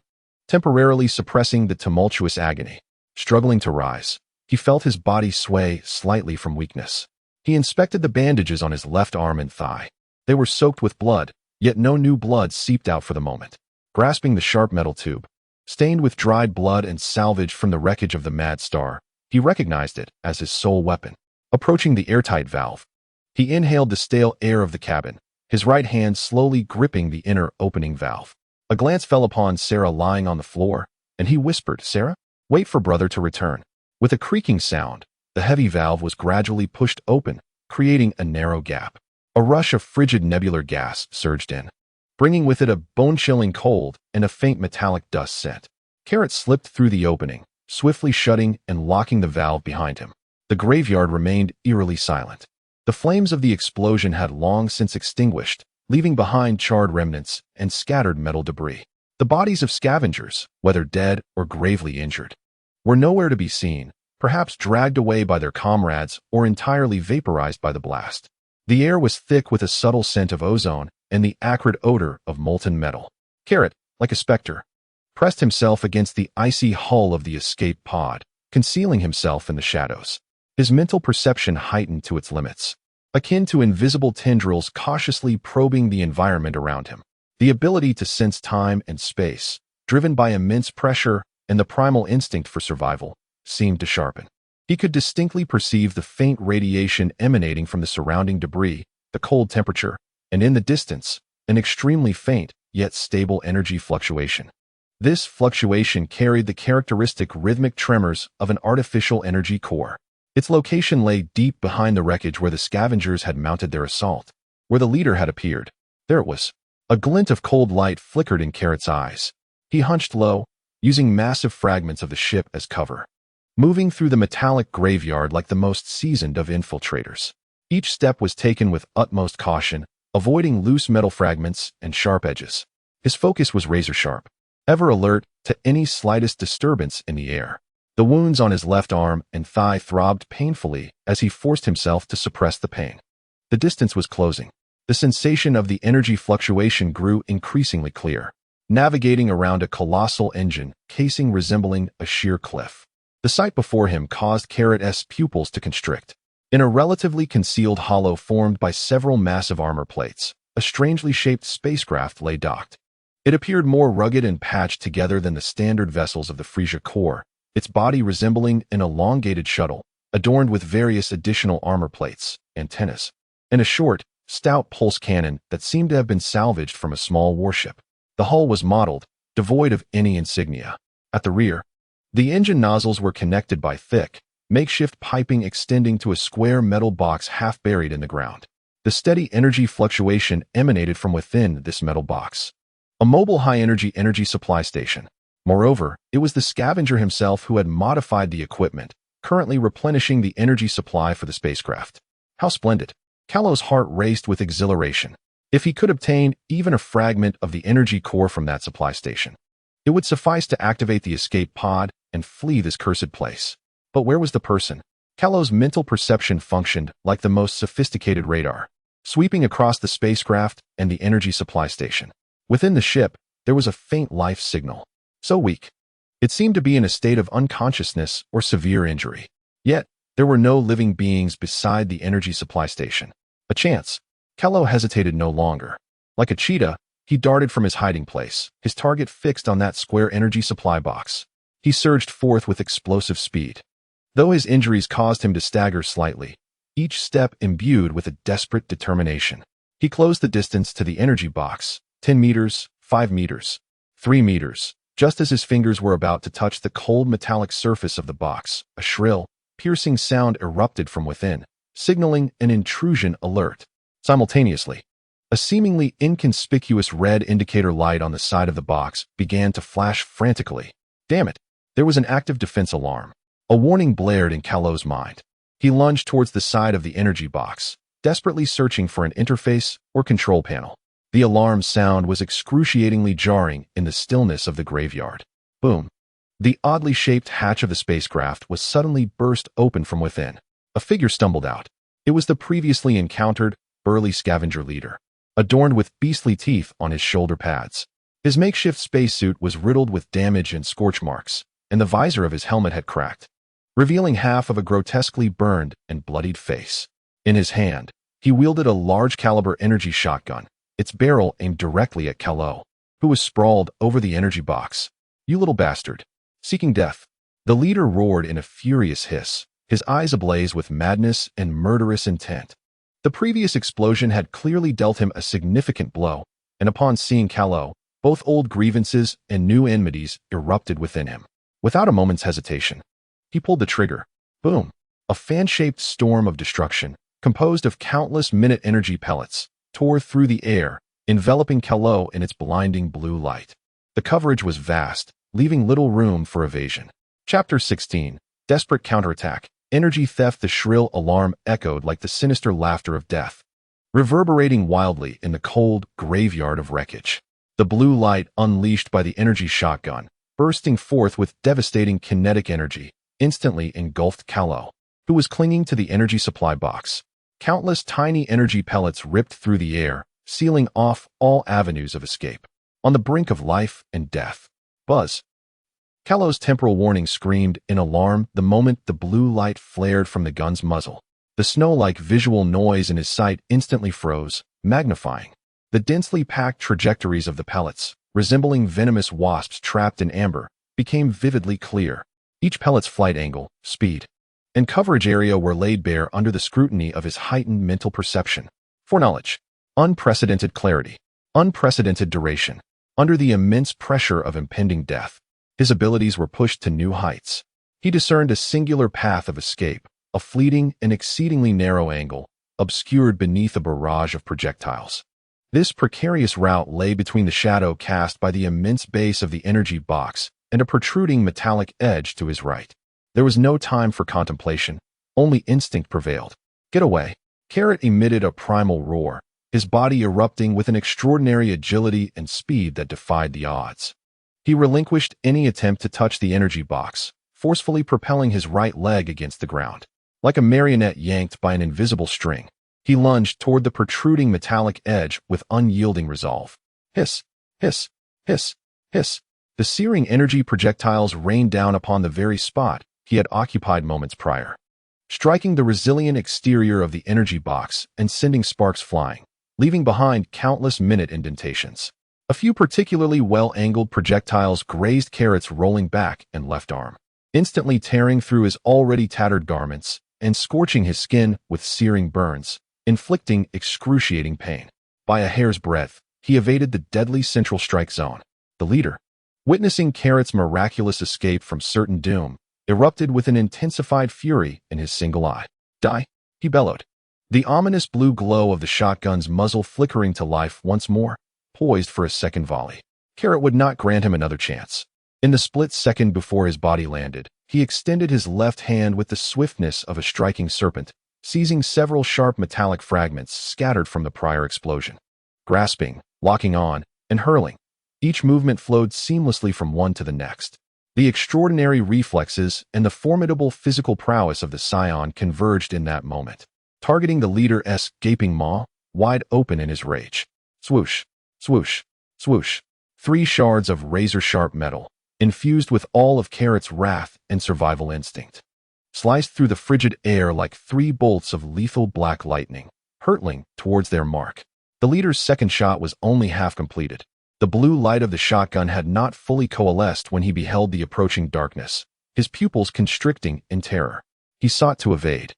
temporarily suppressing the tumultuous agony. Struggling to rise, he felt his body sway slightly from weakness. He inspected the bandages on his left arm and thigh. They were soaked with blood, yet no new blood seeped out for the moment. Grasping the sharp metal tube, stained with dried blood and salvage from the wreckage of the Mad Star, he recognized it as his sole weapon. Approaching the airtight valve, he inhaled the stale air of the cabin, his right hand slowly gripping the inner opening valve. A glance fell upon Sera lying on the floor, and he whispered, "Sera, wait for brother to return." With a creaking sound, the heavy valve was gradually pushed open, creating a narrow gap. A rush of frigid nebular gas surged in, bringing with it a bone-chilling cold and a faint metallic dust scent. Carrot slipped through the opening, swiftly shutting and locking the valve behind him. The graveyard remained eerily silent. The flames of the explosion had long since extinguished, leaving behind charred remnants and scattered metal debris. The bodies of scavengers, whether dead or gravely injured, were nowhere to be seen, perhaps dragged away by their comrades or entirely vaporized by the blast. The air was thick with a subtle scent of ozone and the acrid odor of molten metal. Carrot, like a specter, pressed himself against the icy hull of the escape pod, concealing himself in the shadows. His mental perception heightened to its limits, akin to invisible tendrils cautiously probing the environment around him. The ability to sense time and space, driven by immense pressure and the primal instinct for survival, seemed to sharpen. He could distinctly perceive the faint radiation emanating from the surrounding debris, the cold temperature, and in the distance, an extremely faint yet stable energy fluctuation. This fluctuation carried the characteristic rhythmic tremors of an artificial energy core. Its location lay deep behind the wreckage where the scavengers had mounted their assault. Where the leader had appeared, there it was. A glint of cold light flickered in Carrot's eyes. He hunched low, using massive fragments of the ship as cover, moving through the metallic graveyard like the most seasoned of infiltrators. Each step was taken with utmost caution, avoiding loose metal fragments and sharp edges. His focus was razor-sharp, ever alert to any slightest disturbance in the air. The wounds on his left arm and thigh throbbed painfully as he forced himself to suppress the pain. The distance was closing. The sensation of the energy fluctuation grew increasingly clear, navigating around a colossal engine casing resembling a sheer cliff. The sight before him caused Carrot's pupils to constrict. In a relatively concealed hollow formed by several massive armor plates, a strangely shaped spacecraft lay docked. It appeared more rugged and patched together than the standard vessels of the Frieza core, its body resembling an elongated shuttle, adorned with various additional armor plates, antennas, and a short, stout pulse cannon that seemed to have been salvaged from a small warship. The hull was mottled, devoid of any insignia. At the rear, the engine nozzles were connected by thick, makeshift piping extending to a square metal box half buried in the ground. The steady energy fluctuation emanated from within this metal box, a mobile high-energy supply station. Moreover, it was the scavenger himself who had modified the equipment, currently replenishing the energy supply for the spacecraft. How splendid! Kalo's heart raced with exhilaration. If he could obtain even a fragment of the energy core from that supply station, it would suffice to activate the escape pod and flee this cursed place. But where was the person? Kalo's mental perception functioned like the most sophisticated radar, sweeping across the spacecraft and the energy supply station. Within the ship, there was a faint life signal, so weak, it seemed to be in a state of unconsciousness or severe injury. Yet, there were no living beings beside the energy supply station. A chance. Kalo hesitated no longer. Like a cheetah, he darted from his hiding place, his target fixed on that square energy supply box. He surged forth with explosive speed. Though his injuries caused him to stagger slightly, each step imbued with a desperate determination. He closed the distance to the energy box, 10 meters, 5 meters, 3 meters. Just as his fingers were about to touch the cold metallic surface of the box, a shrill, piercing sound erupted from within, signaling an intrusion alert. Simultaneously, a seemingly inconspicuous red indicator light on the side of the box began to flash frantically. Damn it! There was an active defense alarm. A warning blared in Kalo's mind. He lunged towards the side of the energy box, desperately searching for an interface or control panel. The alarm sound was excruciatingly jarring in the stillness of the graveyard. Boom! The oddly shaped hatch of the spacecraft was suddenly burst open from within. A figure stumbled out. It was the previously encountered, burly scavenger leader, adorned with beastly teeth on his shoulder pads. His makeshift spacesuit was riddled with damage and scorch marks, and the visor of his helmet had cracked, revealing half of a grotesquely burned and bloodied face. In his hand, he wielded a large-caliber energy shotgun, its barrel aimed directly at Kalo, who was sprawled over the energy box. "You little bastard! Seeking death!" The leader roared in a furious hiss, his eyes ablaze with madness and murderous intent. The previous explosion had clearly dealt him a significant blow, and upon seeing Kalo, both old grievances and new enmities erupted within him. Without a moment's hesitation, he pulled the trigger. Boom! A fan-shaped storm of destruction, composed of countless minute energy pellets, tore through the air, enveloping Kalo in its blinding blue light. The coverage was vast, leaving little room for evasion. Chapter 16. Desperate Counterattack. Energy Theft. The shrill alarm echoed like the sinister laughter of death, reverberating wildly in the cold graveyard of wreckage. The blue light unleashed by the energy shotgun, bursting forth with devastating kinetic energy, instantly engulfed Kalo, who was clinging to the energy supply box. Countless tiny energy pellets ripped through the air, sealing off all avenues of escape. On the brink of life and death. Buzz! Kalo's temporal warning screamed in alarm the moment the blue light flared from the gun's muzzle. The snow-like visual noise in his sight instantly froze, magnifying. The densely packed trajectories of the pellets, resembling venomous wasps trapped in amber, became vividly clear. Each pellet's flight angle, speed, and coverage area were laid bare under the scrutiny of his heightened mental perception. Foreknowledge. Unprecedented clarity. Unprecedented duration. Under the immense pressure of impending death, his abilities were pushed to new heights. He discerned a singular path of escape, a fleeting and exceedingly narrow angle, obscured beneath a barrage of projectiles. This precarious route lay between the shadow cast by the immense base of the energy box and a protruding metallic edge to his right. There was no time for contemplation, only instinct prevailed. Get away! Carrot emitted a primal roar, his body erupting with an extraordinary agility and speed that defied the odds. He relinquished any attempt to touch the energy box, forcefully propelling his right leg against the ground. Like a marionette yanked by an invisible string, he lunged toward the protruding metallic edge with unyielding resolve. Hiss! Hiss! Hiss! Hiss! The searing energy projectiles rained down upon the very spot he had occupied moments prior, striking the resilient exterior of the energy box and sending sparks flying, leaving behind countless minute indentations. A few particularly well-angled projectiles grazed Carrot's rolling back and left arm, instantly tearing through his already tattered garments and scorching his skin with searing burns, inflicting excruciating pain. By a hair's breadth, he evaded the deadly central strike zone. The leader, witnessing Carrot's miraculous escape from certain doom, erupted with an intensified fury in his single eye. Die! He bellowed, the ominous blue glow of the shotgun's muzzle flickering to life once more, poised for a second volley. Carrot would not grant him another chance. In the split second before his body landed, he extended his left hand with the swiftness of a striking serpent, seizing several sharp metallic fragments scattered from the prior explosion. Grasping, locking on, and hurling, each movement flowed seamlessly from one to the next. The extraordinary reflexes and the formidable physical prowess of the Scion converged in that moment, targeting the leader's gaping maw, wide open in his rage. Swoosh, swoosh, swoosh. 3 shards of razor-sharp metal, infused with all of Carrot's wrath and survival instinct, sliced through the frigid air like 3 bolts of lethal black lightning, hurtling towards their mark. The leader's second shot was only half completed. The blue light of the shotgun had not fully coalesced when he beheld the approaching darkness, his pupils constricting in terror. He sought to evade,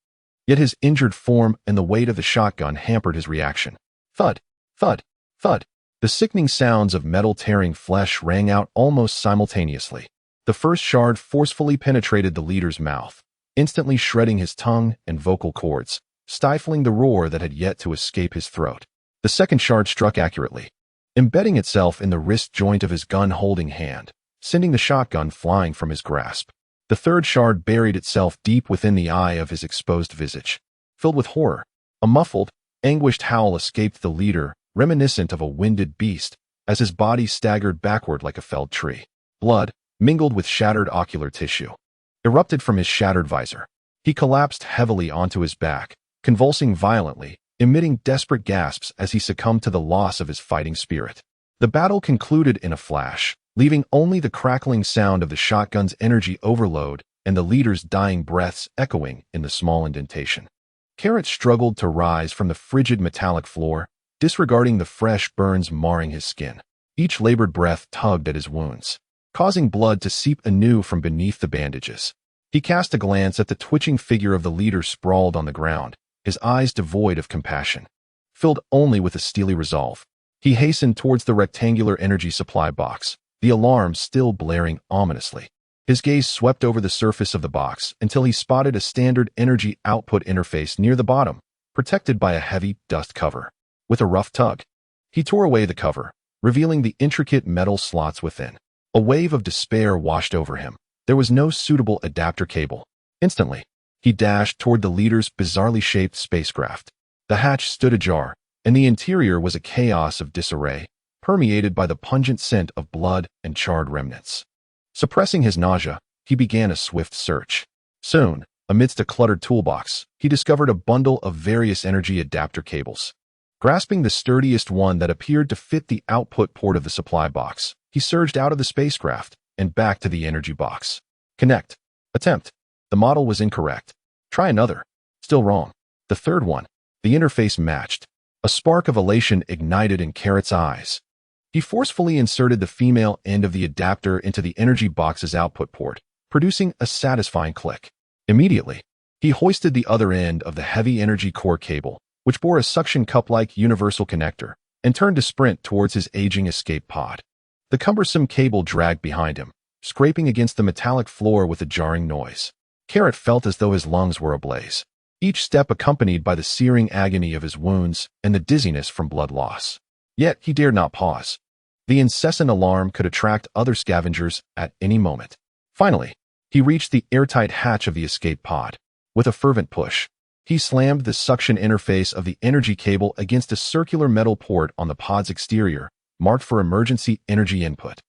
Yet his injured form and the weight of the shotgun hampered his reaction. Thud, thud, thud. The sickening sounds of metal tearing flesh rang out almost simultaneously. The first shard forcefully penetrated the leader's mouth, instantly shredding his tongue and vocal cords, stifling the roar that had yet to escape his throat. The second shard struck accurately, embedding itself in the wrist joint of his gun-holding hand, sending the shotgun flying from his grasp. The third shard buried itself deep within the eye of his exposed visage. Filled with horror, a muffled, anguished howl escaped the leader, reminiscent of a winded beast, as his body staggered backward like a felled tree. Blood, mingled with shattered ocular tissue, erupted from his shattered visor. He collapsed heavily onto his back, convulsing violently, emitting desperate gasps as he succumbed to the loss of his fighting spirit. The battle concluded in a flash, leaving only the crackling sound of the shotgun's energy overload and the leader's dying breaths echoing in the small indentation. Carrot struggled to rise from the frigid metallic floor, disregarding the fresh burns marring his skin. Each labored breath tugged at his wounds, causing blood to seep anew from beneath the bandages. He cast a glance at the twitching figure of the leader sprawled on the ground, his eyes devoid of compassion. Filled only with a steely resolve, he hastened towards the rectangular energy supply box, the alarm still blaring ominously. His gaze swept over the surface of the box until he spotted a standard energy output interface near the bottom, protected by a heavy dust cover. With a rough tug, he tore away the cover, revealing the intricate metal slots within. A wave of despair washed over him. There was no suitable adapter cable. Instantly, he dashed toward the leader's bizarrely shaped spacecraft. The hatch stood ajar, and the interior was a chaos of disarray, permeated by the pungent scent of blood and charred remnants. Suppressing his nausea, he began a swift search. Soon, amidst a cluttered toolbox, he discovered a bundle of various energy adapter cables. Grasping the sturdiest one that appeared to fit the output port of the supply box, he surged out of the spacecraft and back to the energy box. Connect. Attempt. The model was incorrect. Try another. Still wrong. The third one. The interface matched. A spark of elation ignited in Carrot's eyes. He forcefully inserted the female end of the adapter into the energy box's output port, producing a satisfying click. Immediately, he hoisted the other end of the heavy energy core cable, which bore a suction cup-like universal connector, and turned to sprint towards his aging escape pod. The cumbersome cable dragged behind him, scraping against the metallic floor with a jarring noise. Carrot felt as though his lungs were ablaze, each step accompanied by the searing agony of his wounds and the dizziness from blood loss. Yet he dared not pause. The incessant alarm could attract other scavengers at any moment. Finally, he reached the airtight hatch of the escape pod. With a fervent push, he slammed the suction interface of the energy cable against a circular metal port on the pod's exterior, marked for emergency energy input.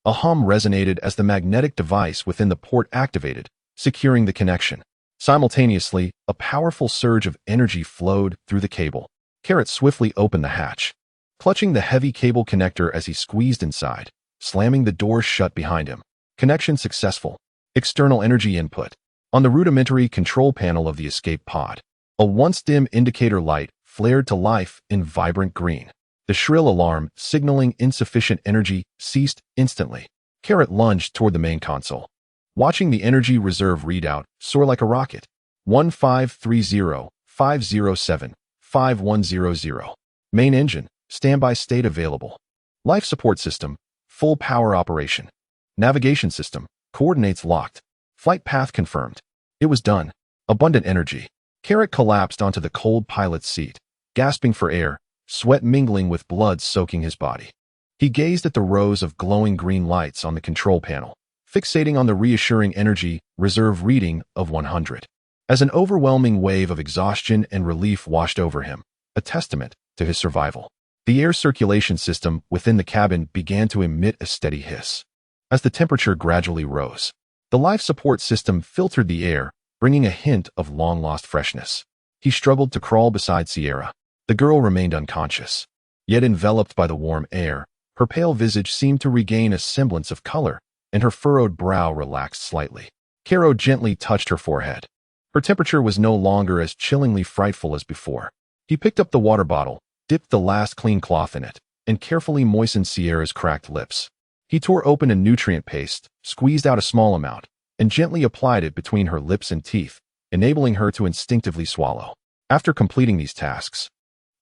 A hum resonated as the magnetic device within the port activated, securing the connection. Simultaneously, a powerful surge of energy flowed through the cable. Carrot swiftly opened the hatch, clutching the heavy cable connector as he squeezed inside, slamming the door shut behind him. Connection successful. External energy input. On the rudimentary control panel of the escape pod, a once dim indicator light flared to life in vibrant green. The shrill alarm, signaling insufficient energy, ceased instantly. Carrot lunged toward the main console, watching the energy reserve readout soar like a rocket. 1530-507-5100. Main engine, standby state available. Life support system, full power operation. Navigation system, coordinates locked. Flight path confirmed. It was done. Abundant energy. Carrot collapsed onto the cold pilot's seat, gasping for air, sweat mingling with blood soaking his body. He gazed at the rows of glowing green lights on the control panel, fixating on the reassuring energy reserve reading of 100. As an overwhelming wave of exhaustion and relief washed over him, a testament to his survival, the air circulation system within the cabin began to emit a steady hiss. As the temperature gradually rose, the life support system filtered the air, bringing a hint of long-lost freshness. He struggled to crawl beside Sera. The girl remained unconscious. Yet enveloped by the warm air, her pale visage seemed to regain a semblance of color, and her furrowed brow relaxed slightly. Carrot gently touched her forehead. Her temperature was no longer as chillingly frightful as before. He picked up the water bottle, dipped the last clean cloth in it, and carefully moistened Sera's cracked lips. He tore open a nutrient paste, squeezed out a small amount, and gently applied it between her lips and teeth, enabling her to instinctively swallow. After completing these tasks,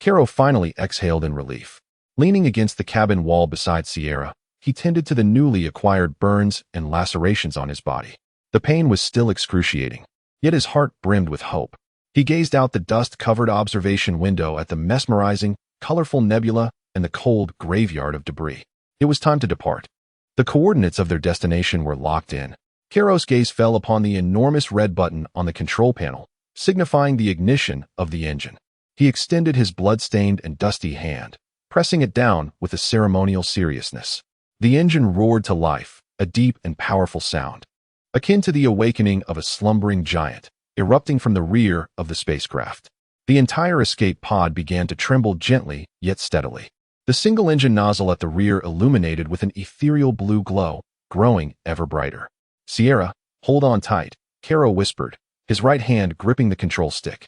Karo finally exhaled in relief. Leaning against the cabin wall beside Sierra, he tended to the newly acquired burns and lacerations on his body. The pain was still excruciating, yet his heart brimmed with hope. He gazed out the dust-covered observation window at the mesmerizing, colorful nebula and the cold graveyard of debris. It was time to depart. The coordinates of their destination were locked in. Karo's gaze fell upon the enormous red button on the control panel, signifying the ignition of the engine. He extended his blood-stained and dusty hand, pressing it down with a ceremonial seriousness. The engine roared to life, a deep and powerful sound, akin to the awakening of a slumbering giant, erupting from the rear of the spacecraft. The entire escape pod began to tremble gently yet steadily. The single-engine nozzle at the rear illuminated with an ethereal blue glow, growing ever brighter. "Sierra, hold on tight," Karo whispered, his right hand gripping the control stick.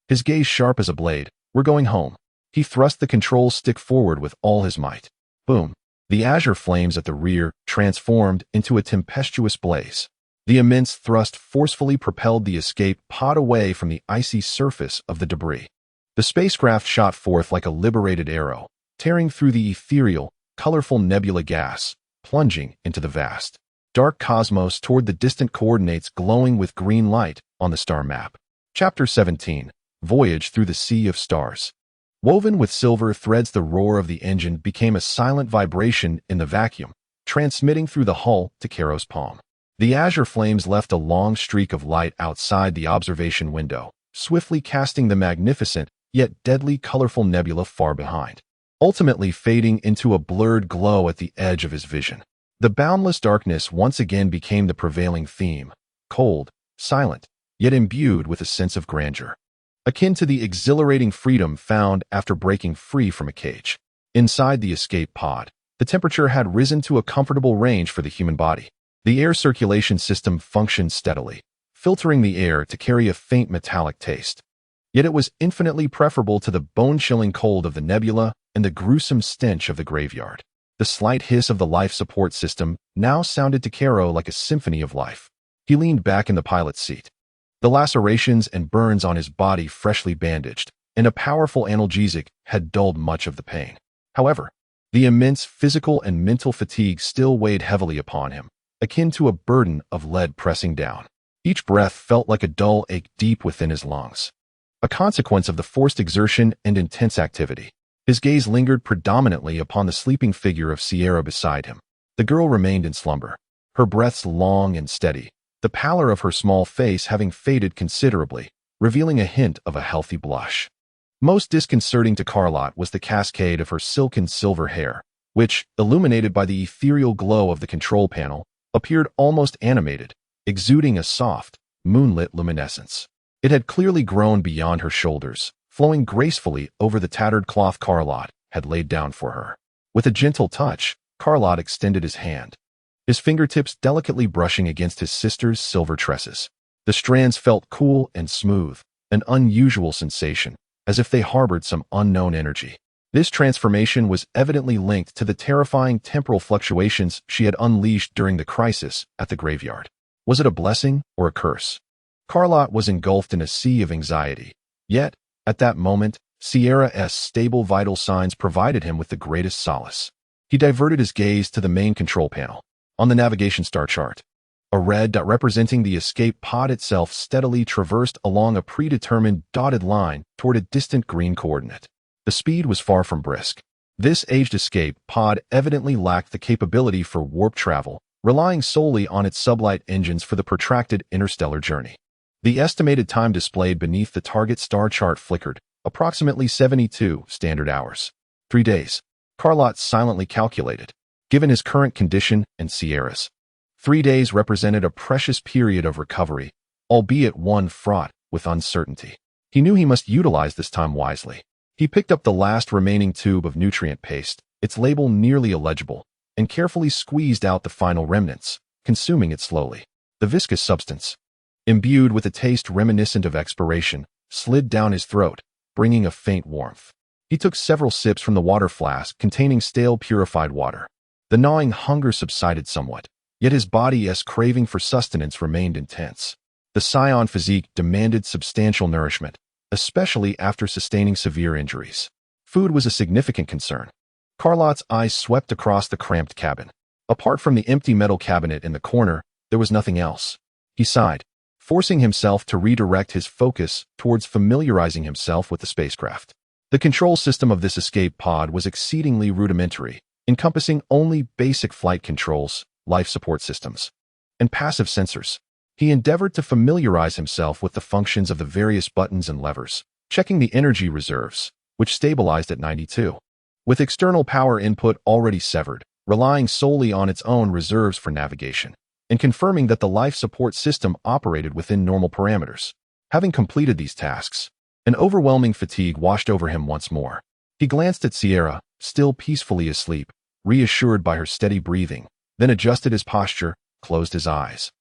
His gaze sharp as a blade. "We're going home." He thrust the control stick forward with all his might. Boom! The azure flames at the rear transformed into a tempestuous blaze. The immense thrust forcefully propelled the escape pod away from the icy surface of the debris. The spacecraft shot forth like a liberated arrow, tearing through the ethereal, colorful nebula gas, plunging into the vast, dark cosmos toward the distant coordinates glowing with green light on the star map. Chapter 17. Voyage Through the Sea of Stars. Woven with silver threads, the roar of the engine became a silent vibration in the vacuum, transmitting through the hull to Karo's palm. The azure flames left a long streak of light outside the observation window, swiftly casting the magnificent yet deadly colorful nebula far behind, ultimately fading into a blurred glow at the edge of his vision. The boundless darkness once again became the prevailing theme, cold, silent, yet imbued with a sense of grandeur, akin to the exhilarating freedom found after breaking free from a cage. Inside the escape pod, the temperature had risen to a comfortable range for the human body. The air circulation system functioned steadily, filtering the air to carry a faint metallic taste. Yet it was infinitely preferable to the bone-chilling cold of the nebula and the gruesome stench of the graveyard. The slight hiss of the life support system now sounded to Karo like a symphony of life. He leaned back in the pilot's seat. The lacerations and burns on his body freshly bandaged, and a powerful analgesic had dulled much of the pain. However, the immense physical and mental fatigue still weighed heavily upon him, akin to a burden of lead pressing down. Each breath felt like a dull ache deep within his lungs, a consequence of the forced exertion and intense activity. His gaze lingered predominantly upon the sleeping figure of Sierra beside him. The girl remained in slumber, her breaths long and steady, the pallor of her small face having faded considerably, revealing a hint of a healthy blush. Most disconcerting to Carlotte was the cascade of her silken silver hair, which, illuminated by the ethereal glow of the control panel, appeared almost animated, exuding a soft, moonlit luminescence. It had clearly grown beyond her shoulders, flowing gracefully over the tattered cloth Carlotte had laid down for her. With a gentle touch, Carlotte extended his hand, his fingertips delicately brushing against his sister's silver tresses. The strands felt cool and smooth, an unusual sensation, as if they harbored some unknown energy. This transformation was evidently linked to the terrifying temporal fluctuations she had unleashed during the crisis at the graveyard. Was it a blessing or a curse? Carlotte was engulfed in a sea of anxiety. Yet, at that moment, Sierra's stable vital signs provided him with the greatest solace. He diverted his gaze to the main control panel. On the navigation star chart, a red dot representing the escape pod itself steadily traversed along a predetermined dotted line toward a distant green coordinate. The speed was far from brisk. This aged escape pod evidently lacked the capability for warp travel, relying solely on its sublight engines for the protracted interstellar journey. The estimated time displayed beneath the target star chart flickered, approximately 72 standard hours. 3 days. Carlotte silently calculated. Given his current condition and Sierra's, 3 days represented a precious period of recovery, albeit one fraught with uncertainty. He knew he must utilize this time wisely. He picked up the last remaining tube of nutrient paste, its label nearly illegible, and carefully squeezed out the final remnants, consuming it slowly. The viscous substance, imbued with a taste reminiscent of expiration, slid down his throat, bringing a faint warmth. He took several sips from the water flask containing stale purified water. The gnawing hunger subsided somewhat, yet his body's craving for sustenance remained intense. The scion physique demanded substantial nourishment, especially after sustaining severe injuries. Food was a significant concern. Carlot's eyes swept across the cramped cabin. Apart from the empty metal cabinet in the corner, there was nothing else. He sighed, forcing himself to redirect his focus towards familiarizing himself with the spacecraft. The control system of this escape pod was exceedingly rudimentary, encompassing only basic flight controls, life support systems, and passive sensors. He endeavored to familiarize himself with the functions of the various buttons and levers, checking the energy reserves, which stabilized at 92. With external power input already severed, relying solely on its own reserves for navigation, and confirming that the life support system operated within normal parameters. Having completed these tasks, an overwhelming fatigue washed over him once more. He glanced at Sera, still peacefully asleep, reassured by her steady breathing, then adjusted his posture, closed his eyes,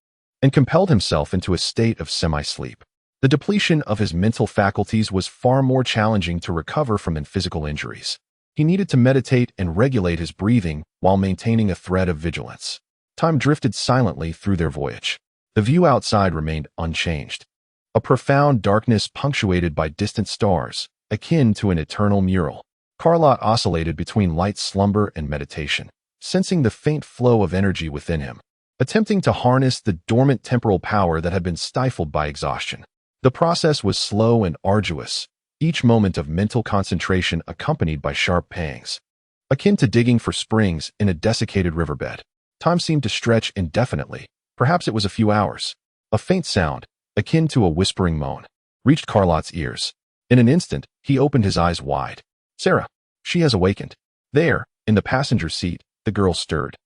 and compelled himself into a state of semi-sleep. The depletion of his mental faculties was far more challenging to recover from than physical injuries. He needed to meditate and regulate his breathing while maintaining a thread of vigilance. Time drifted silently through their voyage. The view outside remained unchanged. A profound darkness punctuated by distant stars, akin to an eternal mural. Carlot oscillated between light slumber and meditation, sensing the faint flow of energy within him, attempting to harness the dormant temporal power that had been stifled by exhaustion. The process was slow and arduous, each moment of mental concentration accompanied by sharp pangs. Akin to digging for springs in a desiccated riverbed. Time seemed to stretch indefinitely. Perhaps it was a few hours. A faint sound, akin to a whispering moan, reached Carlot's ears. In an instant, he opened his eyes wide. Sera. She has awakened. There, in the passenger seat, the girl stirred,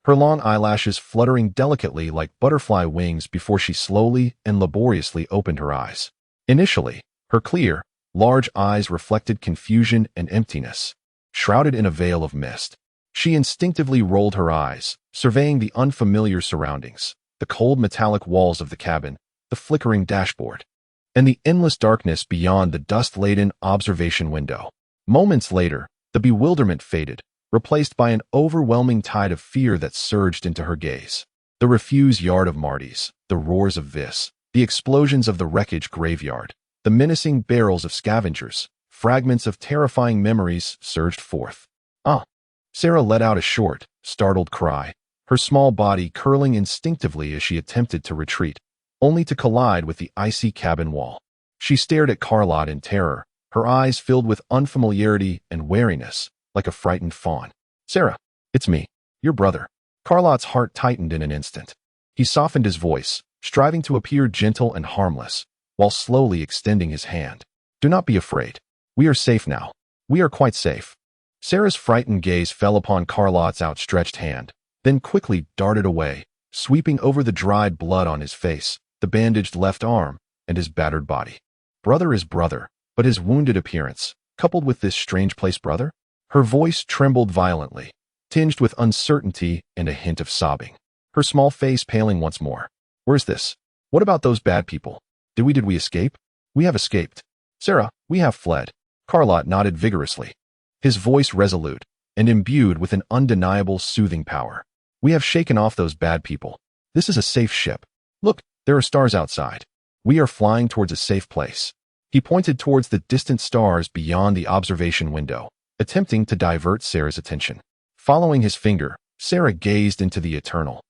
her long eyelashes fluttering delicately like butterfly wings before she slowly and laboriously opened her eyes. Initially, her clear, large eyes reflected confusion and emptiness, shrouded in a veil of mist. She instinctively rolled her eyes, surveying the unfamiliar surroundings, the cold metallic walls of the cabin, the flickering dashboard, and the endless darkness beyond the dust-laden observation window. Moments later, the bewilderment faded, replaced by an overwhelming tide of fear that surged into her gaze. The refuse yard of Marty's, the roars of Viss, the explosions of the wreckage graveyard, the menacing barrels of scavengers, fragments of terrifying memories surged forth. Ah! Sera let out a short, startled cry, her small body curling instinctively as she attempted to retreat, only to collide with the icy cabin wall. She stared at Carlot in terror, her eyes filled with unfamiliarity and wariness, like a frightened fawn. Sera, it's me, your brother. Carlot's heart tightened in an instant. He softened his voice, striving to appear gentle and harmless, while slowly extending his hand. Do not be afraid. We are safe now. We are quite safe. Sera's frightened gaze fell upon Carlot's outstretched hand, then quickly darted away, sweeping over the dried blood on his face, the bandaged left arm, and his battered body. Brother is brother, but his wounded appearance, coupled with this strange place brother? Her voice trembled violently, tinged with uncertainty and a hint of sobbing. Her small face paling once more. Where's this? What about those bad people? Did we escape? We have escaped. Sera, we have fled. Carlot nodded vigorously, his voice resolute and imbued with an undeniable soothing power. We have shaken off those bad people. This is a safe ship. Look, there are stars outside. We are flying towards a safe place. He pointed towards the distant stars beyond the observation window, attempting to divert Sera's attention. Following his finger, Sera gazed into the eternal.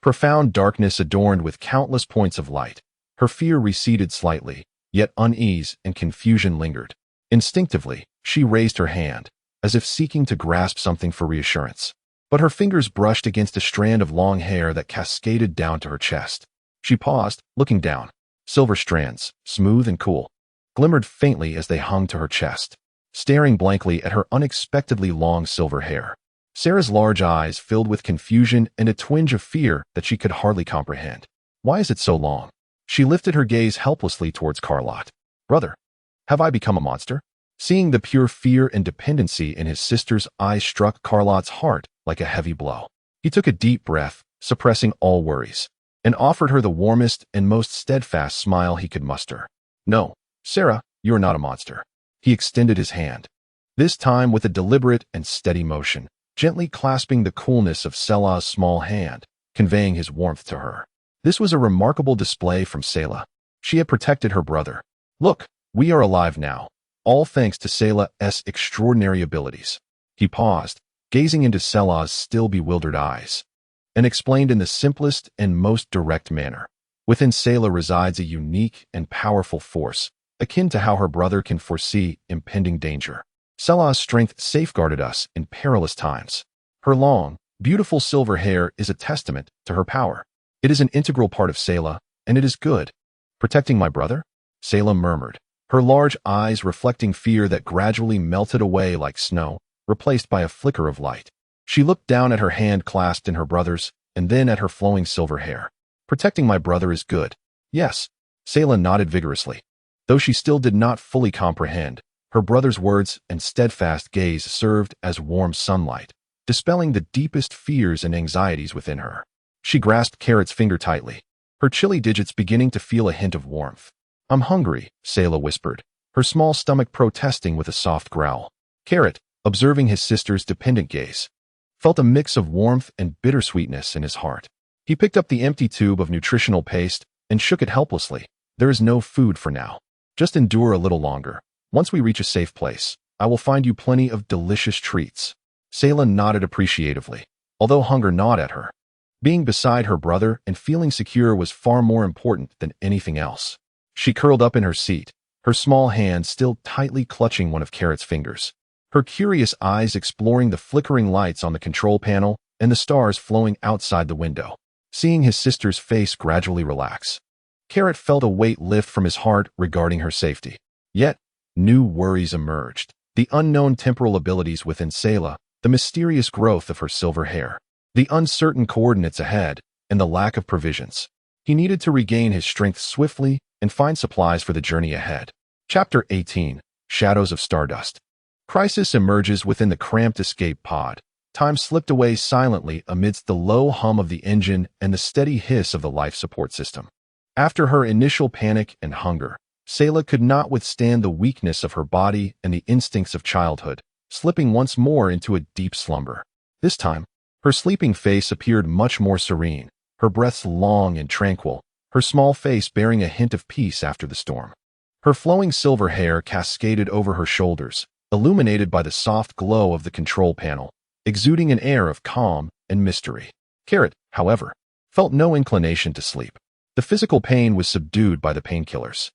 Profound darkness adorned with countless points of light. Her fear receded slightly, yet unease and confusion lingered. Instinctively, she raised her hand, as if seeking to grasp something for reassurance. But her fingers brushed against a strand of long hair that cascaded down to her chest. She paused, looking down. Silver strands, smooth and cool, glimmered faintly as they hung to her chest, staring blankly at her unexpectedly long silver hair. Sera's large eyes filled with confusion and a twinge of fear that she could hardly comprehend. Why is it so long? She lifted her gaze helplessly towards Carlot. Brother, have I become a monster? Seeing the pure fear and dependency in his sister's eyes struck Carlot's heart like a heavy blow. He took a deep breath, suppressing all worries, and offered her the warmest and most steadfast smile he could muster. No, Sera, you are not a monster. He extended his hand, this time with a deliberate and steady motion, gently clasping the coolness of Sela's small hand, conveying his warmth to her. This was a remarkable display from Sela. She had protected her brother. Look, we are alive now, all thanks to Sela's extraordinary abilities. He paused, gazing into Sela's still bewildered eyes, and explained in the simplest and most direct manner. Within Sela resides a unique and powerful force, akin to how her brother can foresee impending danger. Sela's strength safeguarded us in perilous times. Her long, beautiful silver hair is a testament to her power. It is an integral part of Sela, and it is good. Protecting my brother? Sela murmured, her large eyes reflecting fear that gradually melted away like snow, replaced by a flicker of light. She looked down at her hand clasped in her brother's, and then at her flowing silver hair. Protecting my brother is good. Yes. Sela nodded vigorously. Though she still did not fully comprehend, her brother's words and steadfast gaze served as warm sunlight, dispelling the deepest fears and anxieties within her. She grasped Carrot's finger tightly, her chilly digits beginning to feel a hint of warmth. I'm hungry, Sela whispered, her small stomach protesting with a soft growl. Carrot, observing his sister's dependent gaze, felt a mix of warmth and bittersweetness in his heart. He picked up the empty tube of nutritional paste and shook it helplessly. There is no food for now. Just endure a little longer. Once we reach a safe place, I will find you plenty of delicious treats. Sela nodded appreciatively, although hunger gnawed at her. Being beside her brother and feeling secure was far more important than anything else. She curled up in her seat, her small hand still tightly clutching one of Carrot's fingers, her curious eyes exploring the flickering lights on the control panel and the stars flowing outside the window. Seeing his sister's face gradually relax, Carrot felt a weight lift from his heart regarding her safety. Yet, new worries emerged. The unknown temporal abilities within Sela, the mysterious growth of her silver hair, the uncertain coordinates ahead, and the lack of provisions. He needed to regain his strength swiftly and find supplies for the journey ahead. Chapter 18. Shadows of Stardust. Crisis emerges within the cramped escape pod. Time slipped away silently amidst the low hum of the engine and the steady hiss of the life support system. After her initial panic and hunger, Sela could not withstand the weakness of her body and the instincts of childhood, slipping once more into a deep slumber. This time, her sleeping face appeared much more serene, her breaths long and tranquil, her small face bearing a hint of peace after the storm. Her flowing silver hair cascaded over her shoulders, illuminated by the soft glow of the control panel, exuding an air of calm and mystery. Carrot, however, felt no inclination to sleep. The physical pain was subdued by the painkillers.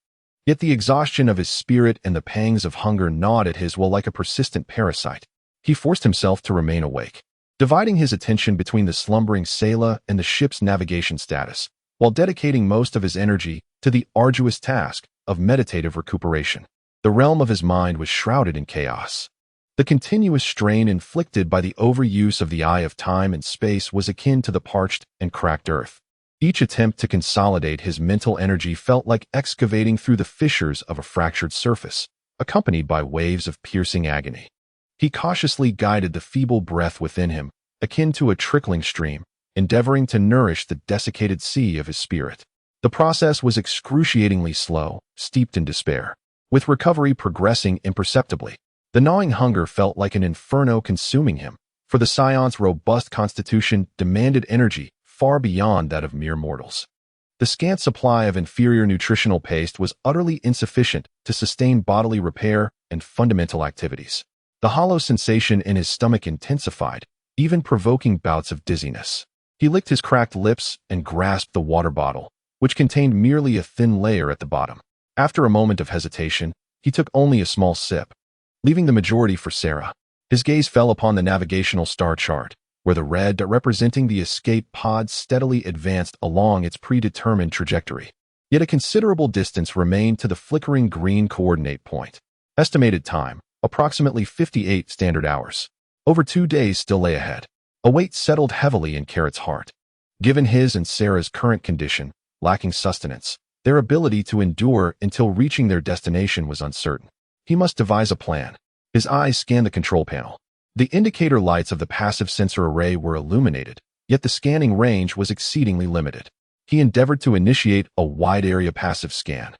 Yet the exhaustion of his spirit and the pangs of hunger gnawed at his will like a persistent parasite. He forced himself to remain awake, dividing his attention between the slumbering Sela and the ship's navigation status, while dedicating most of his energy to the arduous task of meditative recuperation. The realm of his mind was shrouded in chaos. The continuous strain inflicted by the overuse of the eye of time and space was akin to the parched and cracked earth. Each attempt to consolidate his mental energy felt like excavating through the fissures of a fractured surface, accompanied by waves of piercing agony. He cautiously guided the feeble breath within him, akin to a trickling stream, endeavoring to nourish the desiccated sea of his spirit. The process was excruciatingly slow, steeped in despair, with recovery progressing imperceptibly. The gnawing hunger felt like an inferno consuming him, for the Scion's robust constitution demanded energy far beyond that of mere mortals. The scant supply of inferior nutritional paste was utterly insufficient to sustain bodily repair and fundamental activities. The hollow sensation in his stomach intensified, even provoking bouts of dizziness. He licked his cracked lips and grasped the water bottle, which contained merely a thin layer at the bottom. After a moment of hesitation, he took only a small sip, leaving the majority for Sera. His gaze fell upon the navigational star chart, where the red representing the escape pod steadily advanced along its predetermined trajectory. Yet a considerable distance remained to the flickering green coordinate point. Estimated time, approximately 58 standard hours. Over 2 days still lay ahead. A weight settled heavily in Carrot's heart. Given his and Sera's current condition, lacking sustenance, their ability to endure until reaching their destination was uncertain. He must devise a plan. His eyes scanned the control panel. The indicator lights of the passive sensor array were illuminated, yet the scanning range was exceedingly limited. He endeavored to initiate a wide-area passive scan.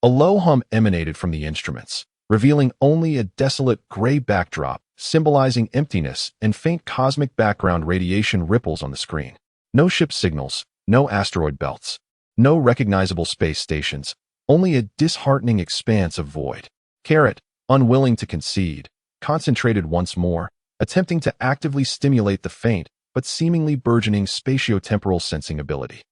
A low hum emanated from the instruments, revealing only a desolate gray backdrop, symbolizing emptiness and faint cosmic background radiation ripples on the screen. No ship signals, No asteroid belts. No recognizable space stations. Only a disheartening expanse of void. Carrot, unwilling to concede, concentrated once more, attempting to actively stimulate the faint but seemingly burgeoning spatiotemporal sensing ability.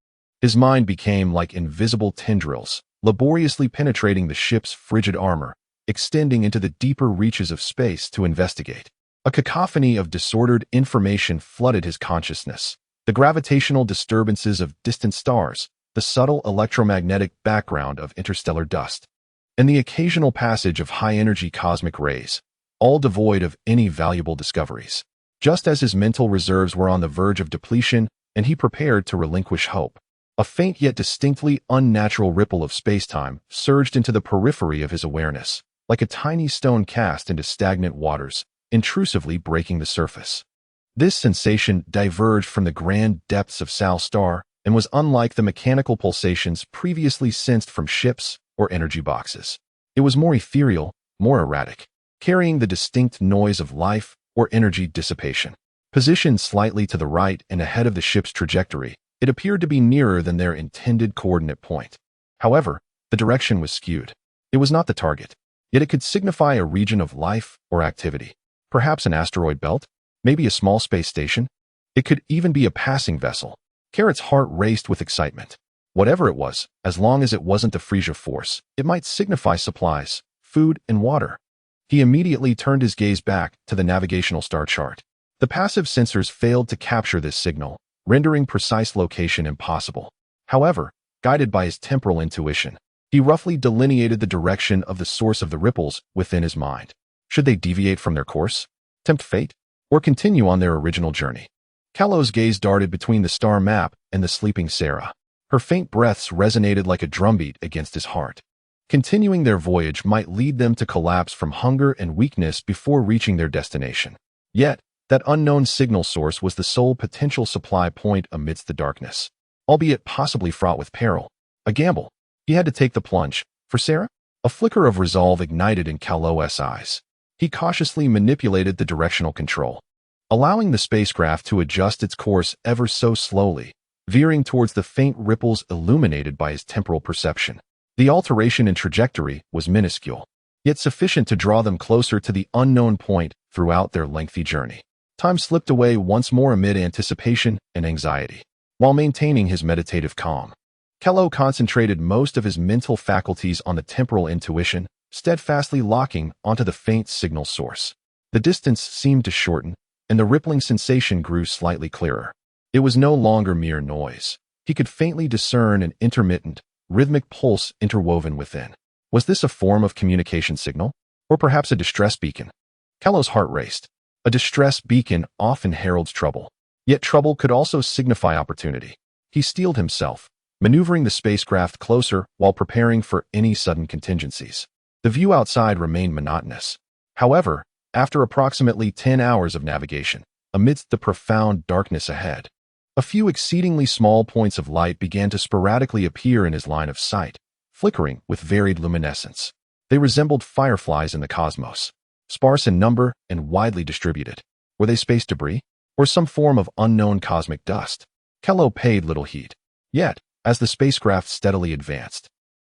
His mind became like invisible tendrils, laboriously penetrating the ship's frigid armor, extending into the deeper reaches of space to investigate. A cacophony of disordered information flooded his consciousness. The gravitational disturbances of distant stars, the subtle electromagnetic background of interstellar dust, and the occasional passage of high-energy cosmic rays, all devoid of any valuable discoveries. Just as his mental reserves were on the verge of depletion and he prepared to relinquish hope, a faint yet distinctly unnatural ripple of spacetime surged into the periphery of his awareness, like a tiny stone cast into stagnant waters, intrusively breaking the surface. This sensation diverged from the grand depths of Sal's star and was unlike the mechanical pulsations previously sensed from ships or energy boxes. It was more ethereal, more erratic, carrying the distinct noise of life or energy dissipation. Positioned slightly to the right and ahead of the ship's trajectory, it appeared to be nearer than their intended coordinate point. However, the direction was skewed. It was not the target, yet it could signify a region of life or activity. Perhaps an asteroid belt? Maybe a small space station? It could even be a passing vessel. Carrot's heart raced with excitement. Whatever it was, as long as it wasn't the Frieza force, it might signify supplies, food, and water. He immediately turned his gaze back to the navigational star chart. The passive sensors failed to capture this signal, rendering precise location impossible. However, guided by his temporal intuition, he roughly delineated the direction of the source of the ripples within his mind. Should they deviate from their course, tempt fate, or continue on their original journey? Kalo's gaze darted between the star map and the sleeping Sera. Her faint breaths resonated like a drumbeat against his heart. Continuing their voyage might lead them to collapse from hunger and weakness before reaching their destination. Yet, that unknown signal source was the sole potential supply point amidst the darkness, albeit possibly fraught with peril. A gamble. He had to take the plunge. For Sera? A flicker of resolve ignited in Kalo's eyes. He cautiously manipulated the directional control, allowing the spacecraft to adjust its course ever so slowly, veering towards the faint ripples illuminated by his temporal perception. The alteration in trajectory was minuscule, yet sufficient to draw them closer to the unknown point throughout their lengthy journey. Time slipped away once more amid anticipation and anxiety. While maintaining his meditative calm, Kalo concentrated most of his mental faculties on the temporal intuition, steadfastly locking onto the faint signal source. The distance seemed to shorten, and the rippling sensation grew slightly clearer. It was no longer mere noise. He could faintly discern an intermittent, rhythmic pulse interwoven within. Was this a form of communication signal? Or perhaps a distress beacon? Kalo's heart raced. A distress beacon often heralds trouble. Yet trouble could also signify opportunity. He steeled himself, maneuvering the spacecraft closer while preparing for any sudden contingencies. The view outside remained monotonous. However, after approximately 10 hours of navigation, amidst the profound darkness ahead, a few exceedingly small points of light began to sporadically appear in his line of sight, flickering with varied luminescence. They resembled fireflies in the cosmos, sparse in number and widely distributed. Were they space debris, or some form of unknown cosmic dust? Kalo paid little heed. Yet, as the spacecraft steadily advanced,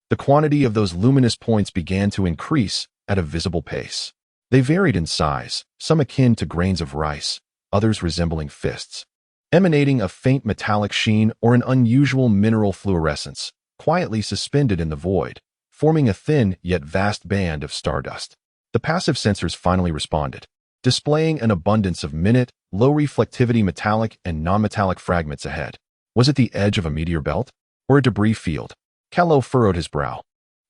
the quantity of those luminous points began to increase at a visible pace. They varied in size, some akin to grains of rice, others resembling fists, emanating a faint metallic sheen or an unusual mineral fluorescence, quietly suspended in the void, forming a thin yet vast band of stardust. The passive sensors finally responded, displaying an abundance of minute, low-reflectivity metallic and non-metallic fragments ahead. Was it the edge of a meteor belt? Or a debris field? Kalo furrowed his brow.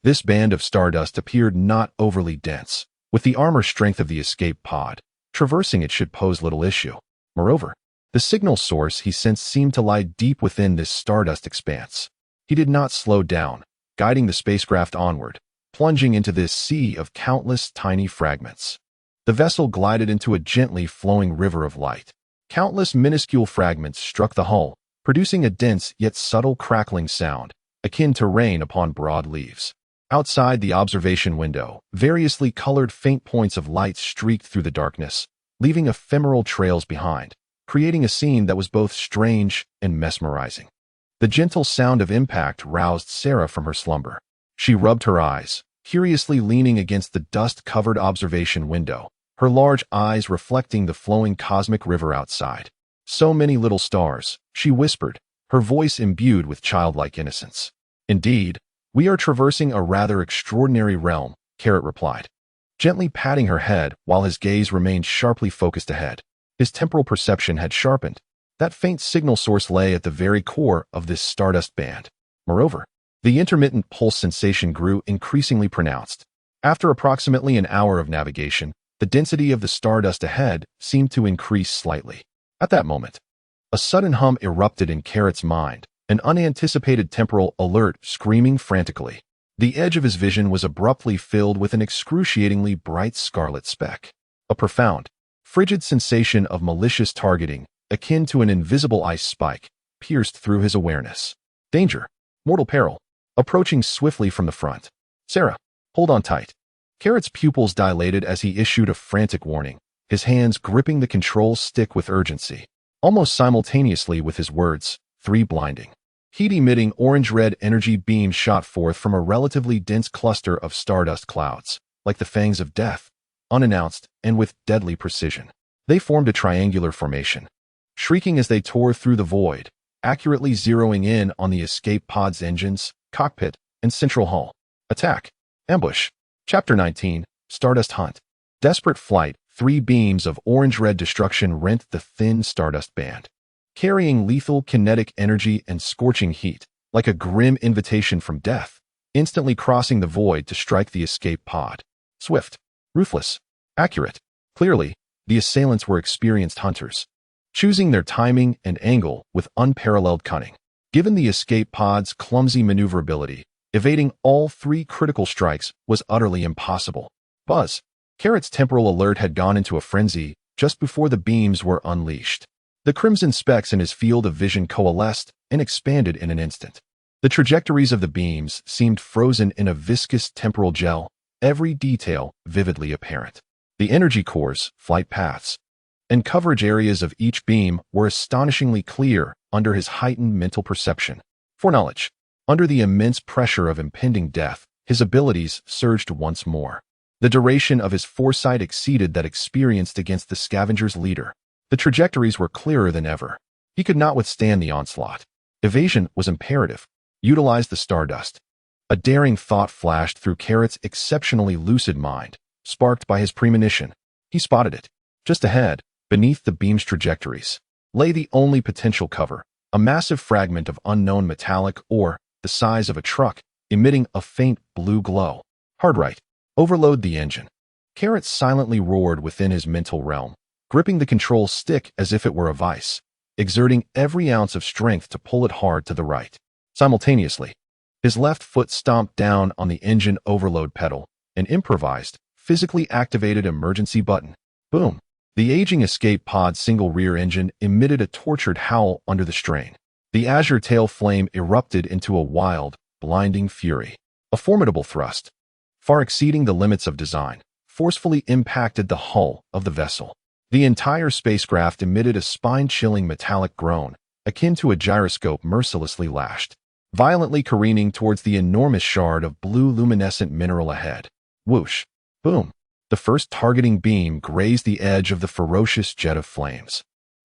This band of stardust appeared not overly dense. With the armor strength of the escape pod, traversing it should pose little issue. Moreover, the signal source he sensed seemed to lie deep within this stardust expanse. He did not slow down, guiding the spacecraft onward, plunging into this sea of countless tiny fragments. The vessel glided into a gently flowing river of light. Countless minuscule fragments struck the hull, producing a dense yet subtle crackling sound, akin to rain upon broad leaves. Outside the observation window, variously colored faint points of light streaked through the darkness, leaving ephemeral trails behind, creating a scene that was both strange and mesmerizing. The gentle sound of impact roused Sera from her slumber. She rubbed her eyes, curiously leaning against the dust-covered observation window, her large eyes reflecting the flowing cosmic river outside. "So many little stars," she whispered, her voice imbued with childlike innocence. "Indeed, we are traversing a rather extraordinary realm," Carrot replied, gently patting her head while his gaze remained sharply focused ahead. His temporal perception had sharpened. That faint signal source lay at the very core of this stardust band. Moreover, the intermittent pulse sensation grew increasingly pronounced. After approximately an hour of navigation, the density of the stardust ahead seemed to increase slightly. At that moment, a sudden hum erupted in Carrot's mind, an unanticipated temporal alert screaming frantically. The edge of his vision was abruptly filled with an excruciatingly bright scarlet speck. A profound, frigid sensation of malicious targeting, akin to an invisible ice spike, pierced through his awareness. Danger! Mortal peril! Approaching swiftly from the front. "Sera, hold on tight." Carrot's pupils dilated as he issued a frantic warning, his hands gripping the control stick with urgency. Almost simultaneously with his words, 3 blinding, heat-emitting orange-red energy beams shot forth from a relatively dense cluster of stardust clouds, like the fangs of death, unannounced and with deadly precision. They formed a triangular formation, shrieking as they tore through the void, accurately zeroing in on the escape pod's engines, cockpit, and central hull. Attack. Ambush. Chapter 19, Stardust Hunt. Desperate flight. 3 beams of orange-red destruction rent the thin stardust band, carrying lethal kinetic energy and scorching heat, like a grim invitation from death, instantly crossing the void to strike the escape pod. Swift. Ruthless. Accurate. Clearly, the assailants were experienced hunters, choosing their timing and angle with unparalleled cunning. Given the escape pod's clumsy maneuverability, evading all 3 critical strikes was utterly impossible. Buzz. Carrot's temporal alert had gone into a frenzy just before the beams were unleashed. The crimson specks in his field of vision coalesced and expanded in an instant. The trajectories of the beams seemed frozen in a viscous temporal gel, every detail vividly apparent. The energy cores, flight paths, and coverage areas of each beam were astonishingly clear under his heightened mental perception. Foreknowledge. Under the immense pressure of impending death, his abilities surged once more. The duration of his foresight exceeded that experienced against the scavenger's leader. The trajectories were clearer than ever. He could not withstand the onslaught. Evasion was imperative. Utilize the stardust. A daring thought flashed through Carrot's exceptionally lucid mind, sparked by his premonition. He spotted it. Just ahead, beneath the beam's trajectories, lay the only potential cover, a massive fragment of unknown metallic ore, the size of a truck, emitting a faint blue glow. Hard right. Overload the engine. Carrot silently roared within his mental realm, gripping the control stick as if it were a vice, exerting every ounce of strength to pull it hard to the right. Simultaneously, his left foot stomped down on the engine overload pedal, an improvised, physically activated emergency button. Boom! The aging escape pod's single rear engine emitted a tortured howl under the strain. The azure tail flame erupted into a wild, blinding fury. A formidable thrust, far exceeding the limits of design, forcefully impacted the hull of the vessel. The entire spacecraft emitted a spine-chilling metallic groan, akin to a gyroscope mercilessly lashed, violently careening towards the enormous shard of blue luminescent mineral ahead. Whoosh! Boom! The first targeting beam grazed the edge of the ferocious jet of flames,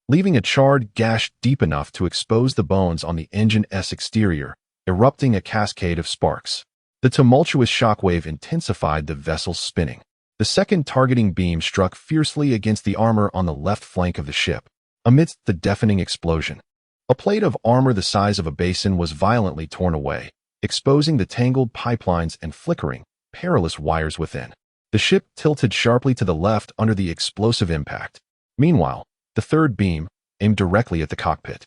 leaving a charred gash deep enough to expose the bones on the engine's exterior, erupting a cascade of sparks. The tumultuous shockwave intensified the vessel's spinning. The second targeting beam struck fiercely against the armor on the left flank of the ship. Amidst the deafening explosion, a plate of armor the size of a basin was violently torn away, exposing the tangled pipelines and flickering, perilous wires within. The ship tilted sharply to the left under the explosive impact. Meanwhile, the third beam, aimed directly at the cockpit,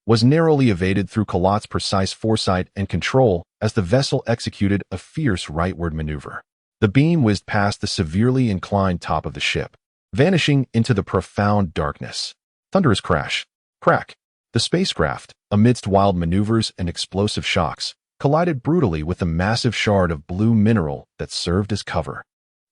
was narrowly evaded through Kalot's precise foresight and control as the vessel executed a fierce rightward maneuver. The beam whizzed past the severely inclined top of the ship, vanishing into the profound darkness. Thunderous crash. Crack. The spacecraft, amidst wild maneuvers and explosive shocks, collided brutally with the massive shard of blue mineral that served as cover.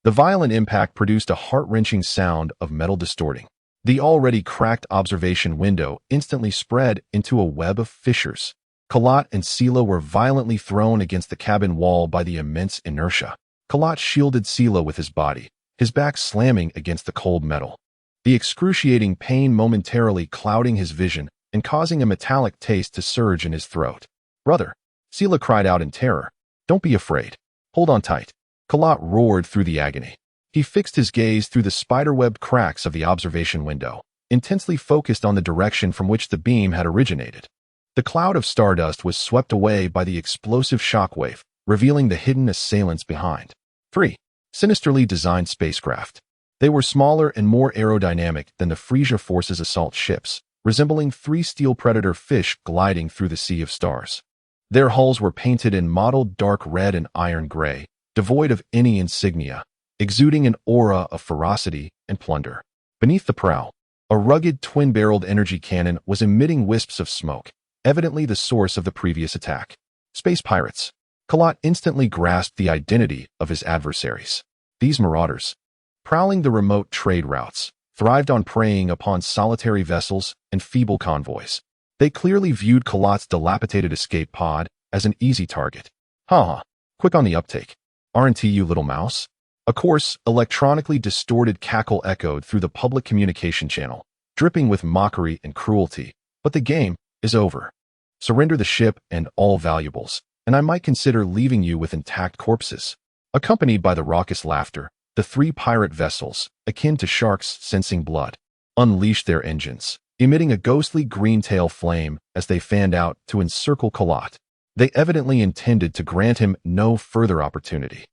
The violent impact produced a heart-wrenching sound of metal distorting. The already cracked observation window instantly spread into a web of fissures, Kalat and Sela were violently thrown against the cabin wall by the immense inertia. Kalat shielded Sela with his body, his back slamming against the cold metal. The excruciating pain momentarily clouding his vision and causing a metallic taste to surge in his throat. "Brother," Sela cried out in terror. "Don't be afraid. Hold on tight." Kalat roared through the agony. He fixed his gaze through the spiderweb cracks of the observation window, intensely focused on the direction from which the beam had originated. The cloud of stardust was swept away by the explosive shockwave, revealing the hidden assailants behind. 3. Sinisterly designed spacecraft. They were smaller and more aerodynamic than the Frieza Force's assault ships, resembling 3 steel predator fish gliding through the sea of stars. Their hulls were painted in mottled dark red and iron gray, devoid of any insignia, exuding an aura of ferocity and plunder. Beneath the prow, a rugged twin-barreled energy cannon was emitting wisps of smoke, evidently the source of the previous attack. Space pirates. Kalat instantly grasped the identity of his adversaries. These marauders, prowling the remote trade routes, thrived on preying upon solitary vessels and feeble convoys. They clearly viewed Kalat's dilapidated escape pod as an easy target. "Ha! Quick on the uptake. Aren't you, little mouse?" A coarse, electronically distorted cackle echoed through the public communication channel, dripping with mockery and cruelty. "But the game is over. Surrender the ship and all valuables, and I might consider leaving you with intact corpses." Accompanied by the raucous laughter, the 3 pirate vessels, akin to sharks sensing blood, unleashed their engines, emitting a ghostly green tail flame as they fanned out to encircle Kalat. They evidently intended to grant him no further opportunity.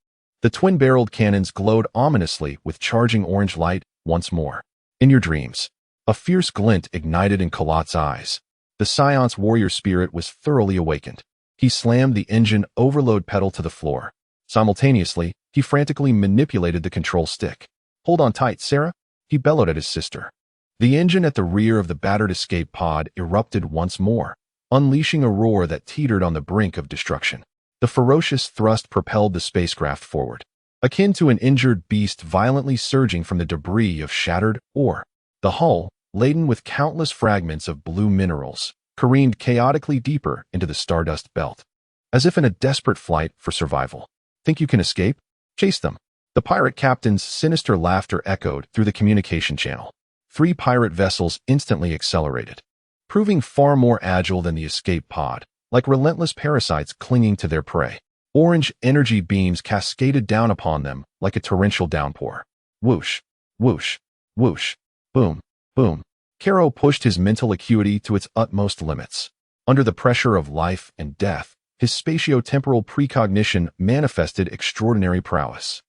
The twin-barreled cannons glowed ominously with charging orange light once more. In your dreams, a fierce glint ignited in Kalat's eyes. The Scion's warrior spirit was thoroughly awakened. He slammed the engine overload pedal to the floor. Simultaneously, he frantically manipulated the control stick. "Hold on tight, Sera," he bellowed at his sister. The engine at the rear of the battered escape pod erupted once more, unleashing a roar that teetered on the brink of destruction. The ferocious thrust propelled the spacecraft forward, akin to an injured beast violently surging from the debris of shattered ore. The hull, laden with countless fragments of blue minerals, careened chaotically deeper into the stardust belt, as if in a desperate flight for survival. "Think you can escape? Chase them." The pirate captain's sinister laughter echoed through the communication channel. 3 pirate vessels instantly accelerated, proving far more agile than the escape pod, like relentless parasites clinging to their prey. Orange energy beams cascaded down upon them like a torrential downpour. Whoosh, whoosh, whoosh, boom, boom. Karo pushed his mental acuity to its utmost limits. Under the pressure of life and death, his spatio-temporal precognition manifested extraordinary prowess.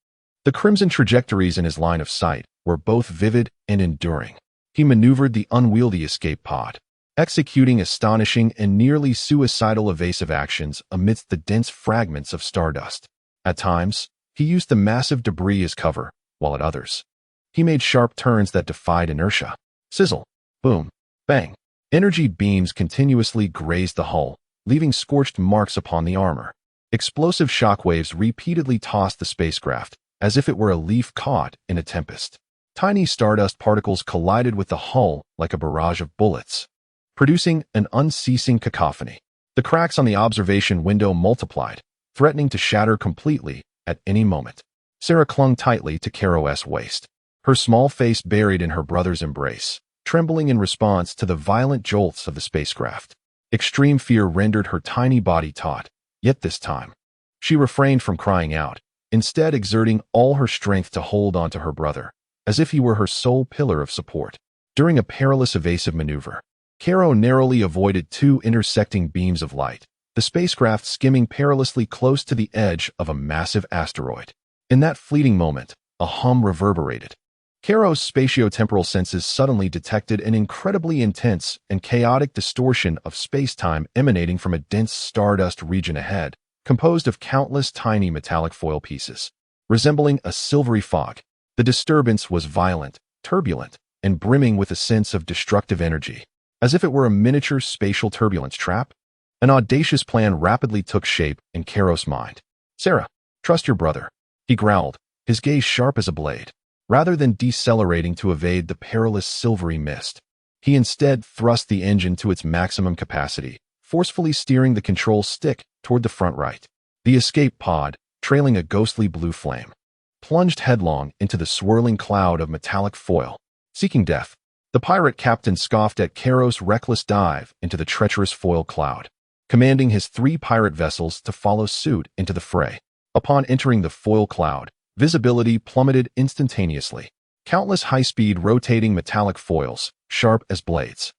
The crimson trajectories in his line of sight were both vivid and enduring. He maneuvered the unwieldy escape pod, executing astonishing and nearly suicidal evasive actions amidst the dense fragments of stardust. At times, he used the massive debris as cover, while at others, he made sharp turns that defied inertia. Sizzle, boom, bang. Energy beams continuously grazed the hull, leaving scorched marks upon the armor. Explosive shockwaves repeatedly tossed the spacecraft, as if it were a leaf caught in a tempest. Tiny stardust particles collided with the hull like a barrage of bullets, producing an unceasing cacophony. The cracks on the observation window multiplied, threatening to shatter completely at any moment. Sera clung tightly to Karo's waist, her small face buried in her brother's embrace, trembling in response to the violent jolts of the spacecraft. Extreme fear rendered her tiny body taut, yet this time, she refrained from crying out, instead exerting all her strength to hold onto her brother, as if he were her sole pillar of support. During a perilous evasive maneuver, Karo narrowly avoided 2 intersecting beams of light, the spacecraft skimming perilously close to the edge of a massive asteroid. In that fleeting moment, a hum reverberated. Karo's spatio-temporal senses suddenly detected an incredibly intense and chaotic distortion of space-time emanating from a dense stardust region ahead, composed of countless tiny metallic foil pieces. Resembling a silvery fog, the disturbance was violent, turbulent, and brimming with a sense of destructive energy, as if it were a miniature spatial turbulence trap. An audacious plan rapidly took shape in Karo's mind. "Sera, trust your brother," he growled, his gaze sharp as a blade. Rather than decelerating to evade the perilous silvery mist, he instead thrust the engine to its maximum capacity, forcefully steering the control stick toward the front right. The escape pod, trailing a ghostly blue flame, plunged headlong into the swirling cloud of metallic foil. Seeking death, the pirate captain scoffed at Karo's reckless dive into the treacherous foil cloud, commanding his 3 pirate vessels to follow suit into the fray. Upon entering the foil cloud, visibility plummeted instantaneously. Countless high-speed rotating metallic foils, sharp as blades,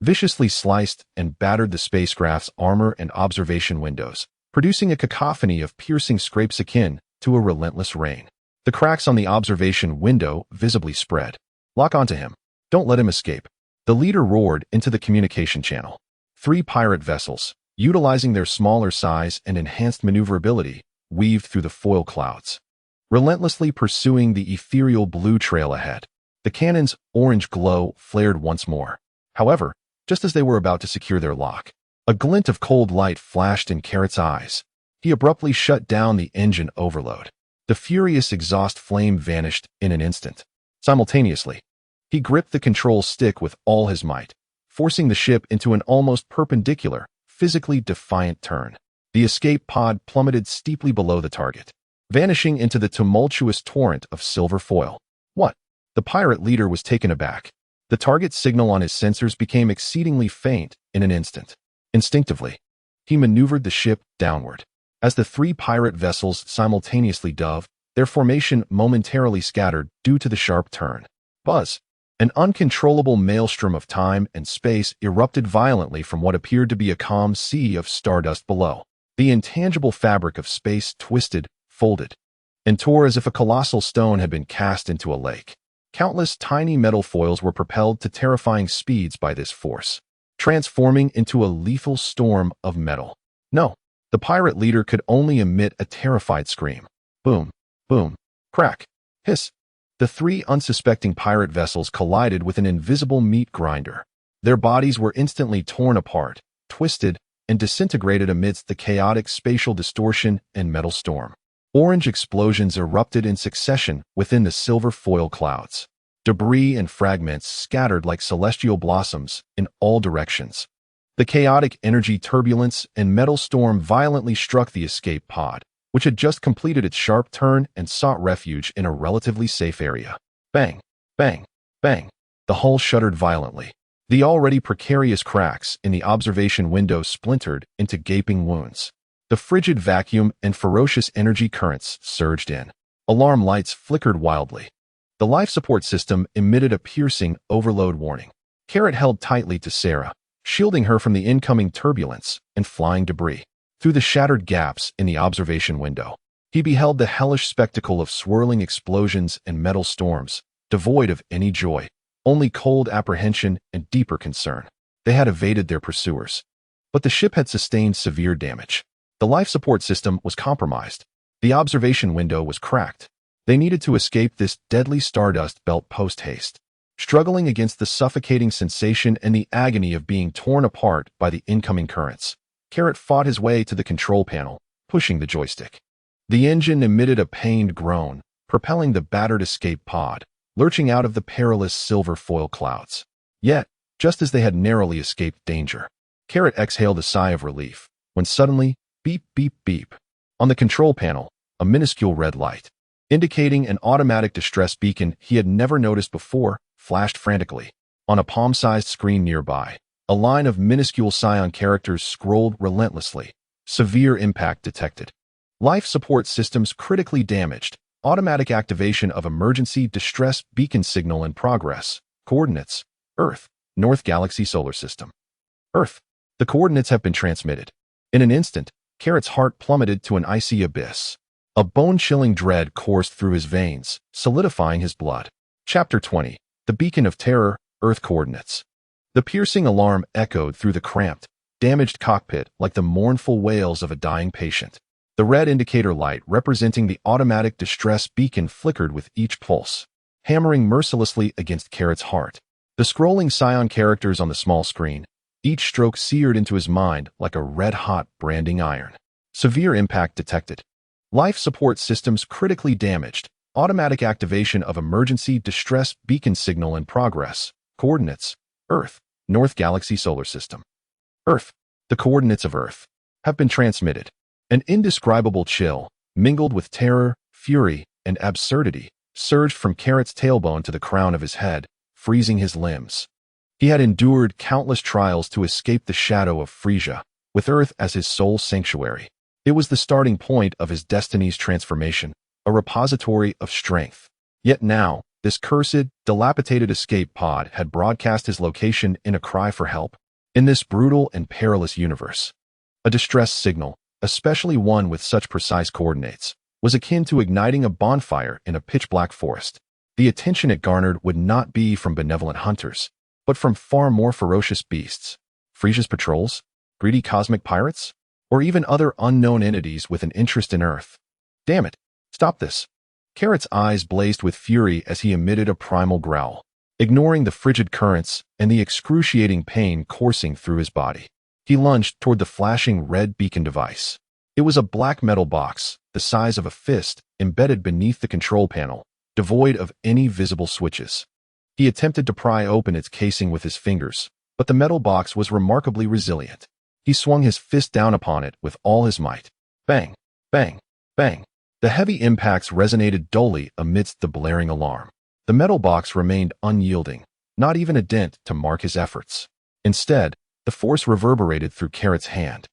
viciously sliced and battered the spacecraft's armor and observation windows, producing a cacophony of piercing scrapes akin to a relentless rain. The cracks on the observation window visibly spread. "Lock onto him. Don't let him escape," the leader roared into the communication channel. 3 pirate vessels, utilizing their smaller size and enhanced maneuverability, weaved through the foil clouds, relentlessly pursuing the ethereal blue trail ahead. The cannon's orange glow flared once more. However, just as they were about to secure their lock, a glint of cold light flashed in Carrot's eyes. He abruptly shut down the engine overload. The furious exhaust flame vanished in an instant. Simultaneously, he gripped the control stick with all his might, forcing the ship into an almost perpendicular, physically defiant turn. The escape pod plummeted steeply below the target, vanishing into the tumultuous torrent of silver foil. What? The pirate leader was taken aback. The target signal on his sensors became exceedingly faint in an instant. Instinctively, he maneuvered the ship downward. As the 3 pirate vessels simultaneously dove, their formation momentarily scattered due to the sharp turn. Buzz! An uncontrollable maelstrom of time and space erupted violently from what appeared to be a calm sea of stardust below. The intangible fabric of space twisted, folded, and tore as if a colossal stone had been cast into a lake. Countless tiny metal foils were propelled to terrifying speeds by this force, transforming into a lethal storm of metal. No, the pirate leader could only emit a terrified scream. Boom, boom, crack, hiss. The 3 unsuspecting pirate vessels collided with an invisible meat grinder. Their bodies were instantly torn apart, twisted, and disintegrated amidst the chaotic spatial distortion and metal storm. Orange explosions erupted in succession within the silver foil clouds. Debris and fragments scattered like celestial blossoms in all directions. The chaotic energy turbulence and metal storm violently struck the escape pod, which had just completed its sharp turn and sought refuge in a relatively safe area. Bang, bang, bang. The hull shuddered violently. The already precarious cracks in the observation window splintered into gaping wounds. The frigid vacuum and ferocious energy currents surged in. Alarm lights flickered wildly. The life support system emitted a piercing overload warning. Carrot held tightly to Sera, shielding her from the incoming turbulence and flying debris. Through the shattered gaps in the observation window, he beheld the hellish spectacle of swirling explosions and metal storms, devoid of any joy, only cold apprehension and deeper concern. They had evaded their pursuers, but the ship had sustained severe damage. The life support system was compromised. The observation window was cracked. They needed to escape this deadly stardust belt post-haste. Struggling against the suffocating sensation and the agony of being torn apart by the incoming currents, Carrot fought his way to the control panel, pushing the joystick. The engine emitted a pained groan, propelling the battered escape pod, lurching out of the perilous silver foil clouds. Yet, just as they had narrowly escaped danger, Carrot exhaled a sigh of relief, when suddenly, beep, beep, beep. On the control panel, a minuscule red light, indicating an automatic distress beacon he had never noticed before, flashed frantically. On a palm-sized screen nearby, a line of minuscule scion characters scrolled relentlessly. Severe impact detected. Life support systems critically damaged. Automatic activation of emergency distress beacon signal in progress. Coordinates: Earth, North Galaxy Solar System. Earth. The coordinates have been transmitted. In an instant, Carrot's heart plummeted to an icy abyss. A bone-chilling dread coursed through his veins, solidifying his blood. Chapter 20. The Beacon of Terror, Earth Coordinates. The piercing alarm echoed through the cramped, damaged cockpit like the mournful wails of a dying patient. The red indicator light representing the automatic distress beacon flickered with each pulse, hammering mercilessly against Carrot's heart. The scrolling scion characters on the small screen, each stroke seared into his mind like a red-hot branding iron. Severe impact detected. Life support systems critically damaged. Automatic activation of emergency distress beacon signal in progress. Coordinates: Earth, North Galaxy Solar System. Earth. The coordinates of Earth have been transmitted. An indescribable chill, mingled with terror, fury, and absurdity, surged from Carrot's tailbone to the crown of his head, freezing his limbs. He had endured countless trials to escape the shadow of Frieza, with Earth as his sole sanctuary. It was the starting point of his destiny's transformation, a repository of strength. Yet now, this cursed, dilapidated escape pod had broadcast his location in a cry for help. In this brutal and perilous universe, a distress signal, especially one with such precise coordinates, was akin to igniting a bonfire in a pitch-black forest. The attention it garnered would not be from benevolent hunters, but from far more ferocious beasts. Frieza's patrols, greedy cosmic pirates, or even other unknown entities with an interest in Earth. Damn it! Stop this! Carrot's eyes blazed with fury as he emitted a primal growl, ignoring the frigid currents and the excruciating pain coursing through his body. He lunged toward the flashing red beacon device. It was a black metal box, the size of a fist, embedded beneath the control panel, devoid of any visible switches. He attempted to pry open its casing with his fingers, but the metal box was remarkably resilient. He swung his fist down upon it with all his might. Bang! Bang! Bang! The heavy impacts resonated dully amidst the blaring alarm. The metal box remained unyielding, not even a dent to mark his efforts. Instead, the force reverberated through Carrot's hand,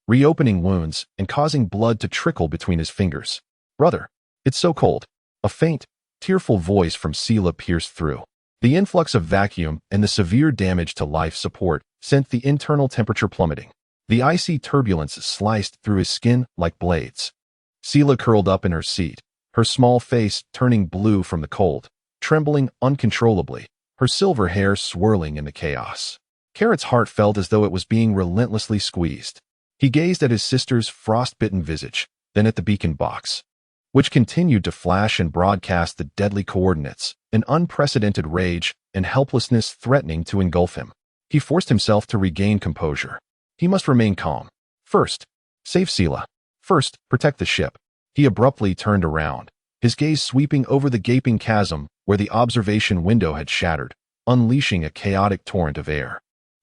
reopening wounds and causing blood to trickle between his fingers. "Brother, it's so cold." A faint, tearful voice from Sela pierced through. The influx of vacuum and the severe damage to life support sent the internal temperature plummeting. The icy turbulence sliced through his skin like blades. Sela curled up in her seat, her small face turning blue from the cold, trembling uncontrollably, her silver hair swirling in the chaos. Carrot's heart felt as though it was being relentlessly squeezed. He gazed at his sister's frost-bitten visage, then at the beacon box, which continued to flash and broadcast the deadly coordinates, an unprecedented rage and helplessness threatening to engulf him. He forced himself to regain composure. He must remain calm. First, save Sela. First, protect the ship. He abruptly turned around, his gaze sweeping over the gaping chasm where the observation window had shattered, unleashing a chaotic torrent of air.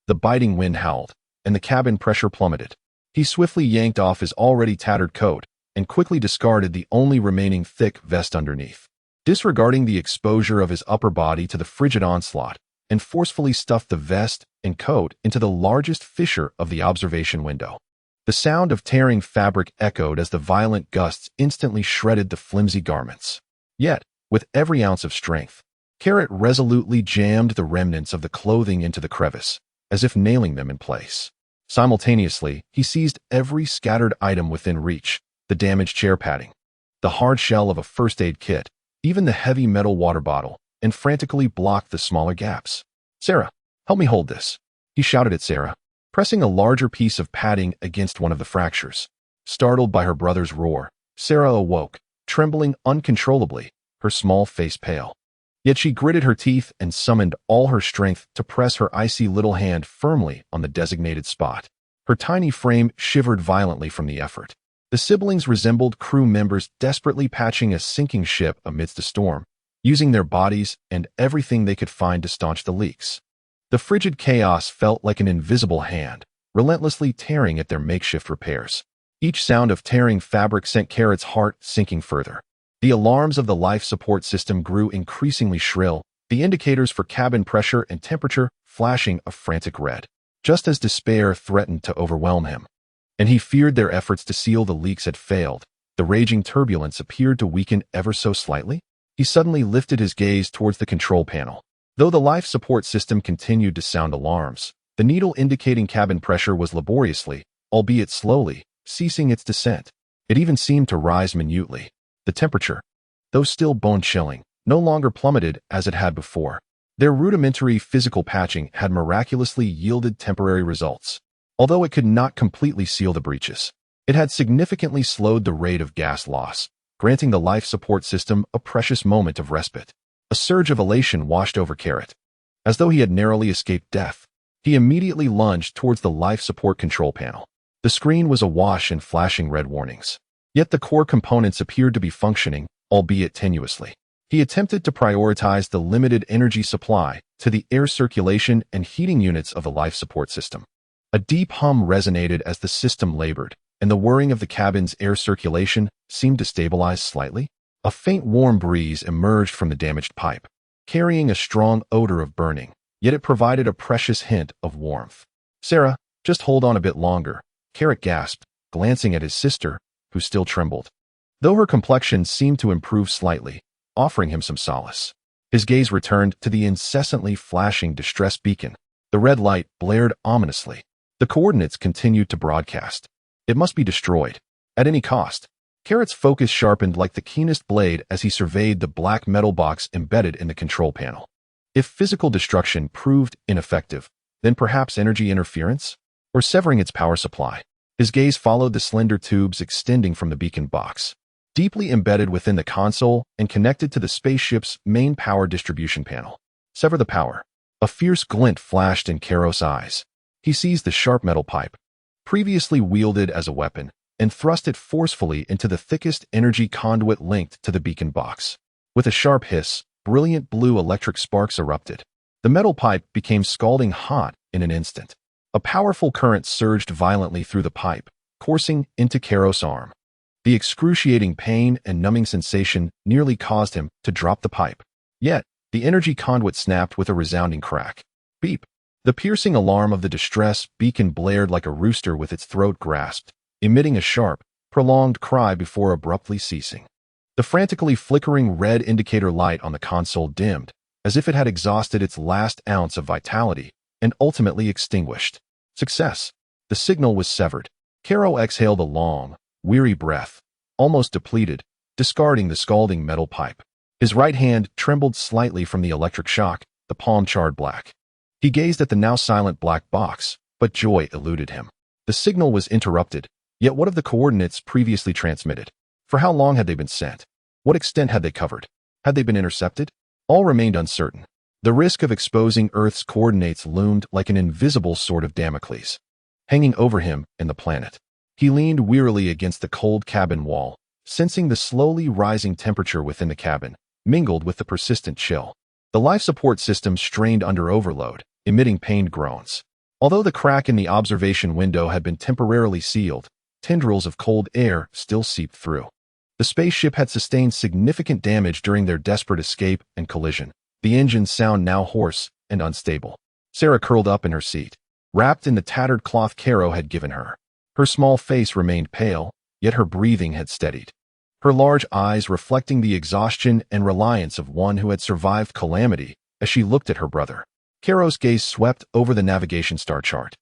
The biting wind howled, and the cabin pressure plummeted. He swiftly yanked off his already tattered coat and quickly discarded the only remaining thick vest underneath. Disregarding the exposure of his upper body to the frigid onslaught, and forcefully stuffed the vest and coat into the largest fissure of the observation window. The sound of tearing fabric echoed as the violent gusts instantly shredded the flimsy garments. Yet, with every ounce of strength, Carrot resolutely jammed the remnants of the clothing into the crevice, as if nailing them in place. Simultaneously, he seized every scattered item within reach, the damaged chair padding, the hard shell of a first aid kit, even the heavy metal water bottle, and frantically blocked the smaller gaps. "Sera, help me hold this," he shouted at Sera, pressing a larger piece of padding against one of the fractures. Startled by her brother's roar, Sera awoke, trembling uncontrollably, her small face pale. Yet she gritted her teeth and summoned all her strength to press her icy little hand firmly on the designated spot. Her tiny frame shivered violently from the effort. The siblings resembled crew members desperately patching a sinking ship amidst a storm, using their bodies and everything they could find to staunch the leaks. The frigid chaos felt like an invisible hand, relentlessly tearing at their makeshift repairs. Each sound of tearing fabric sent Carrot's heart sinking further. The alarms of the life support system grew increasingly shrill, the indicators for cabin pressure and temperature flashing a frantic red, just as despair threatened to overwhelm him. And he feared their efforts to seal the leaks had failed. The raging turbulence appeared to weaken ever so slightly. He suddenly lifted his gaze towards the control panel. Though the life support system continued to sound alarms, the needle indicating cabin pressure was laboriously, albeit slowly, ceasing its descent. It even seemed to rise minutely. The temperature, though still bone-chilling, no longer plummeted as it had before. Their rudimentary physical patching had miraculously yielded temporary results. Although it could not completely seal the breaches, it had significantly slowed the rate of gas loss, granting the life support system a precious moment of respite. A surge of elation washed over Carrot. As though he had narrowly escaped death, he immediately lunged towards the life support control panel. The screen was awash in flashing red warnings. Yet the core components appeared to be functioning, albeit tenuously. He attempted to prioritize the limited energy supply to the air circulation and heating units of the life support system. A deep hum resonated as the system labored, and the whirring of the cabin's air circulation seemed to stabilize slightly. A faint warm breeze emerged from the damaged pipe, carrying a strong odor of burning, yet it provided a precious hint of warmth. "Sera, just hold on a bit longer," Carrot gasped, glancing at his sister, who still trembled, though her complexion seemed to improve slightly, offering him some solace. His gaze returned to the incessantly flashing distress beacon. The red light blared ominously. The coordinates continued to broadcast. It must be destroyed, at any cost. Carrot's focus sharpened like the keenest blade as he surveyed the black metal box embedded in the control panel. If physical destruction proved ineffective, then perhaps energy interference? Or severing its power supply? His gaze followed the slender tubes extending from the beacon box, deeply embedded within the console and connected to the spaceship's main power distribution panel. Sever the power. A fierce glint flashed in Karos' eyes. He seized the sharp metal pipe, previously wielded as a weapon, and thrust it forcefully into the thickest energy conduit linked to the beacon box. With a sharp hiss, brilliant blue electric sparks erupted. The metal pipe became scalding hot in an instant. A powerful current surged violently through the pipe, coursing into Karos' arm. The excruciating pain and numbing sensation nearly caused him to drop the pipe. Yet, the energy conduit snapped with a resounding crack. Beep! The piercing alarm of the distress beacon blared like a rooster with its throat grasped, emitting a sharp, prolonged cry before abruptly ceasing. The frantically flickering red indicator light on the console dimmed, as if it had exhausted its last ounce of vitality, and ultimately extinguished. Success! The signal was severed. Karo exhaled a long, weary breath, almost depleted, discarding the scalding metal pipe. His right hand trembled slightly from the electric shock, the palm charred black. He gazed at the now silent black box, but joy eluded him. The signal was interrupted, yet what of the coordinates previously transmitted? For how long had they been sent? What extent had they covered? Had they been intercepted? All remained uncertain. The risk of exposing Earth's coordinates loomed like an invisible sword of Damocles, hanging over him and the planet. He leaned wearily against the cold cabin wall, sensing the slowly rising temperature within the cabin, mingled with the persistent chill. The life support system strained under overload, emitting pained groans. Although the crack in the observation window had been temporarily sealed, tendrils of cold air still seeped through. The spaceship had sustained significant damage during their desperate escape and collision. The engine's sound now hoarse and unstable. Sera curled up in her seat, wrapped in the tattered cloth Karo had given her. Her small face remained pale, yet her breathing had steadied. Her large eyes reflecting the exhaustion and reliance of one who had survived calamity as she looked at her brother. Karo's gaze swept over the navigation star chart.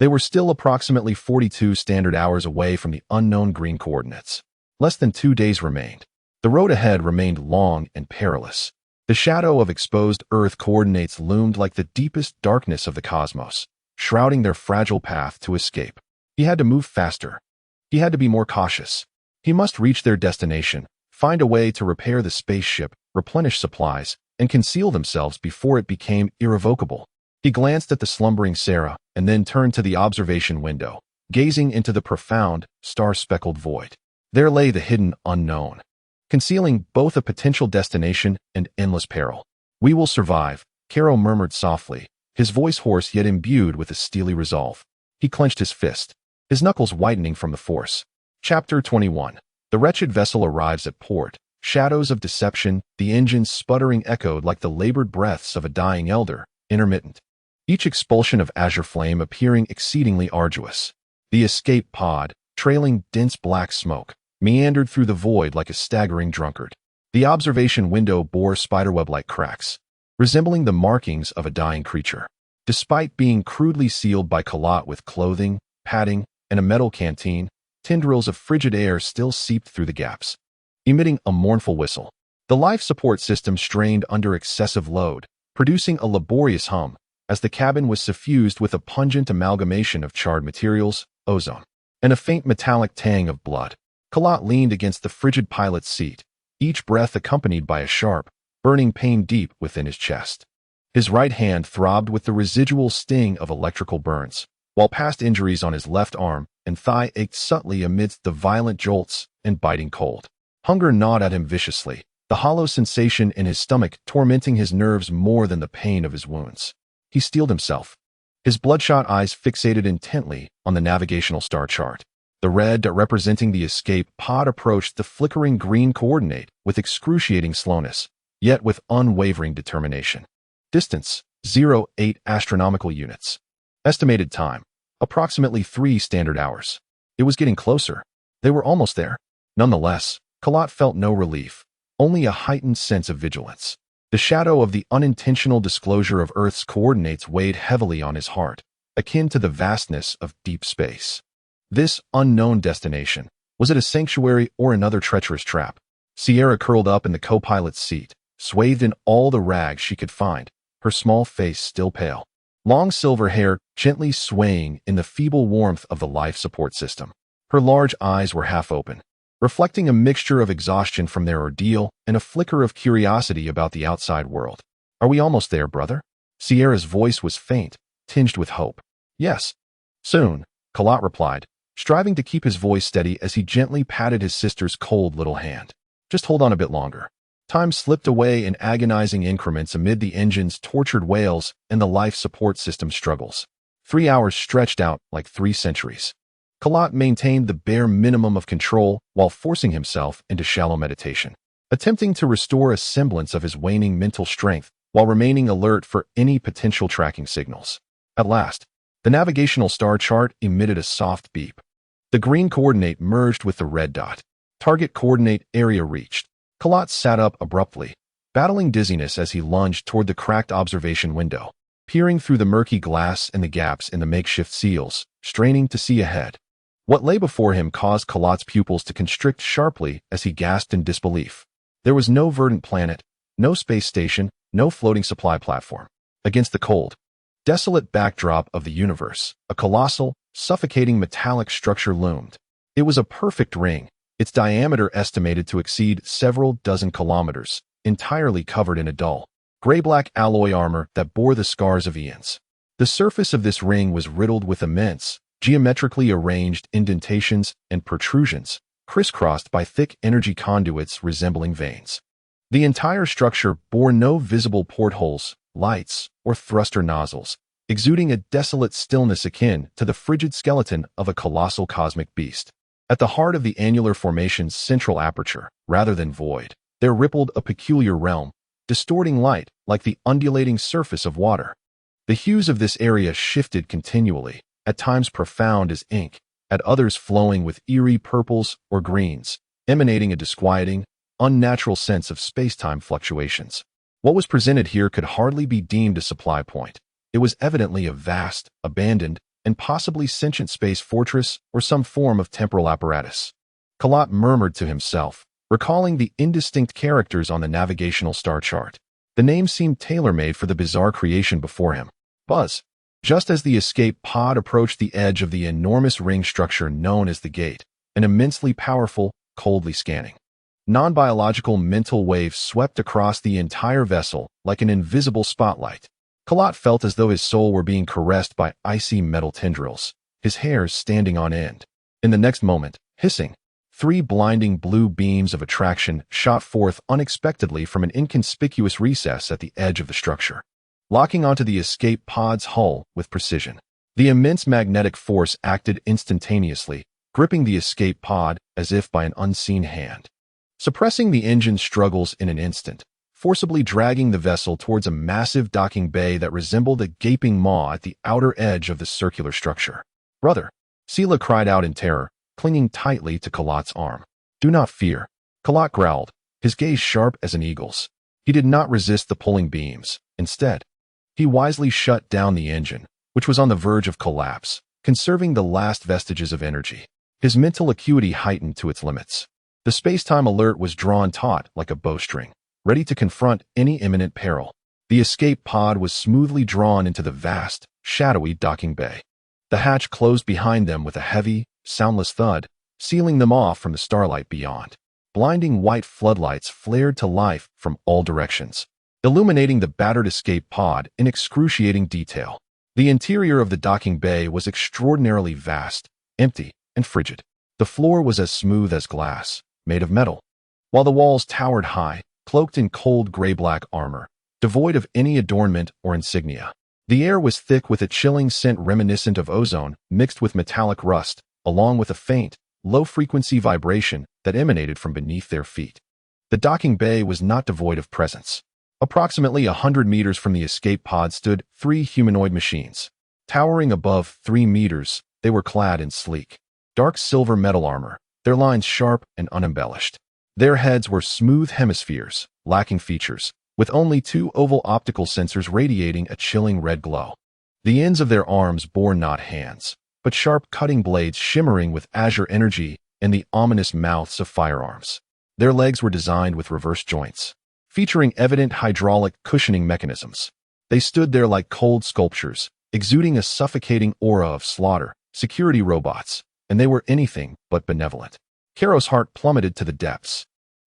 They were still approximately 42 standard hours away from the unknown green coordinates. Less than 2 days remained. The road ahead remained long and perilous. The shadow of exposed Earth coordinates loomed like the deepest darkness of the cosmos, shrouding their fragile path to escape. He had to move faster. He had to be more cautious. He must reach their destination, find a way to repair the spaceship, replenish supplies, and conceal themselves before it became irrevocable. He glanced at the slumbering Sera and then turned to the observation window, gazing into the profound, star-speckled void. There lay the hidden unknown, concealing both a potential destination and endless peril. "We will survive," Karo murmured softly, his voice hoarse yet imbued with a steely resolve. He clenched his fist, his knuckles whitening from the force. Chapter 21. The wretched vessel arrives at port. Shadows of deception, the engines sputtering echoed like the labored breaths of a dying elder, intermittent. Each expulsion of azure flame appearing exceedingly arduous. The escape pod, trailing dense black smoke, meandered through the void like a staggering drunkard. The observation window bore spiderweb-like cracks, resembling the markings of a dying creature. Despite being crudely sealed by Kalat with clothing, padding, and a metal canteen, tendrils of frigid air still seeped through the gaps, emitting a mournful whistle. The life support system strained under excessive load, producing a laborious hum, as the cabin was suffused with a pungent amalgamation of charred materials, ozone, and a faint metallic tang of blood. Kalat leaned against the frigid pilot's seat, each breath accompanied by a sharp, burning pain deep within his chest. His right hand throbbed with the residual sting of electrical burns, while past injuries on his left arm and thigh ached subtly amidst the violent jolts and biting cold. Hunger gnawed at him viciously, the hollow sensation in his stomach tormenting his nerves more than the pain of his wounds. He steeled himself. his bloodshot eyes fixated intently on the navigational star chart. The red representing the escape pod approached the flickering green coordinate with excruciating slowness, yet with unwavering determination. Distance, 0.8 astronomical units. Estimated time, approximately 3 standard hours. It was getting closer. They were almost there. Nonetheless, Kalat felt no relief, only a heightened sense of vigilance. The shadow of the unintentional disclosure of Earth's coordinates weighed heavily on his heart, akin to the vastness of deep space. This unknown destination, was it a sanctuary or another treacherous trap? Sierra curled up in the co-pilot's seat, swathed in all the rags she could find, her small face still pale. Long silver hair gently swaying in the feeble warmth of the life support system. Her large eyes were half open, reflecting a mixture of exhaustion from their ordeal and a flicker of curiosity about the outside world. "Are we almost there, brother?" Sierra's voice was faint, tinged with hope. "Yes. Soon," Kalat replied, striving to keep his voice steady as he gently patted his sister's cold little hand. "Just hold on a bit longer." Time slipped away in agonizing increments amid the engine's tortured wails and the life support system's struggles. 3 hours stretched out like 3 centuries. Kalat maintained the bare minimum of control while forcing himself into shallow meditation, attempting to restore a semblance of his waning mental strength while remaining alert for any potential tracking signals. At last, the navigational star chart emitted a soft beep. The green coordinate merged with the red dot. Target coordinate area reached. Kalat sat up abruptly, battling dizziness as he lunged toward the cracked observation window, peering through the murky glass and the gaps in the makeshift seals, straining to see ahead. What lay before him caused Kalat's pupils to constrict sharply as he gasped in disbelief. There was no verdant planet, no space station, no floating supply platform. Against the cold, desolate backdrop of the universe, a colossal, suffocating metallic structure loomed. It was a perfect ring, its diameter estimated to exceed several dozen kilometers, entirely covered in a dull, gray-black alloy armor that bore the scars of eons. The surface of this ring was riddled with immense, geometrically arranged indentations and protrusions, crisscrossed by thick energy conduits resembling veins. The entire structure bore no visible portholes, lights, or thruster nozzles, exuding a desolate stillness akin to the frigid skeleton of a colossal cosmic beast. At the heart of the annular formation's central aperture, rather than void, there rippled a peculiar realm, distorting light like the undulating surface of water. The hues of this area shifted continually, at times profound as ink, at others flowing with eerie purples or greens, emanating a disquieting, unnatural sense of space-time fluctuations. What was presented here could hardly be deemed a supply point. It was evidently a vast, abandoned, and possibly sentient space fortress or some form of temporal apparatus. Kalat murmured to himself, recalling the indistinct characters on the navigational star chart. The name seemed tailor-made for the bizarre creation before him. Buzz. Just as the escape pod approached the edge of the enormous ring structure known as the gate, an immensely powerful, coldly scanning, non-biological mental wave swept across the entire vessel like an invisible spotlight. Kalat felt as though his soul were being caressed by icy metal tendrils, his hairs standing on end. In the next moment, hissing, 3 blinding blue beams of attraction shot forth unexpectedly from an inconspicuous recess at the edge of the structure, locking onto the escape pod's hull with precision. The immense magnetic force acted instantaneously, gripping the escape pod as if by an unseen hand, suppressing the engine's struggles in an instant, forcibly dragging the vessel towards a massive docking bay that resembled a gaping maw at the outer edge of the circular structure. "Brother," Sela cried out in terror, clinging tightly to Kalat's arm. "Do not fear," Kalat growled, his gaze sharp as an eagle's. He did not resist the pulling beams. Instead, he wisely shut down the engine, which was on the verge of collapse, conserving the last vestiges of energy. His mental acuity heightened to its limits. The space-time alert was drawn taut like a bowstring, ready to confront any imminent peril. The escape pod was smoothly drawn into the vast, shadowy docking bay. The hatch closed behind them with a heavy, soundless thud, sealing them off from the starlight beyond. Blinding white floodlights flared to life from all directions, illuminating the battered escape pod in excruciating detail. The interior of the docking bay was extraordinarily vast, empty, and frigid. The floor was as smooth as glass, made of metal, while the walls towered high, cloaked in cold gray-black armor, devoid of any adornment or insignia. The air was thick with a chilling scent reminiscent of ozone mixed with metallic rust, along with a faint, low-frequency vibration that emanated from beneath their feet. The docking bay was not devoid of presence. Approximately 100 meters from the escape pod stood 3 humanoid machines. Towering above 3 meters, they were clad in sleek, dark silver metal armor, their lines sharp and unembellished. Their heads were smooth hemispheres, lacking features, with only 2 oval optical sensors radiating a chilling red glow. The ends of their arms bore not hands, but sharp cutting blades shimmering with azure energy and the ominous mouths of firearms. Their legs were designed with reverse joints, featuring evident hydraulic cushioning mechanisms. They stood there like cold sculptures, exuding a suffocating aura of slaughter, security robots, and they were anything but benevolent. Karo's heart plummeted to the depths.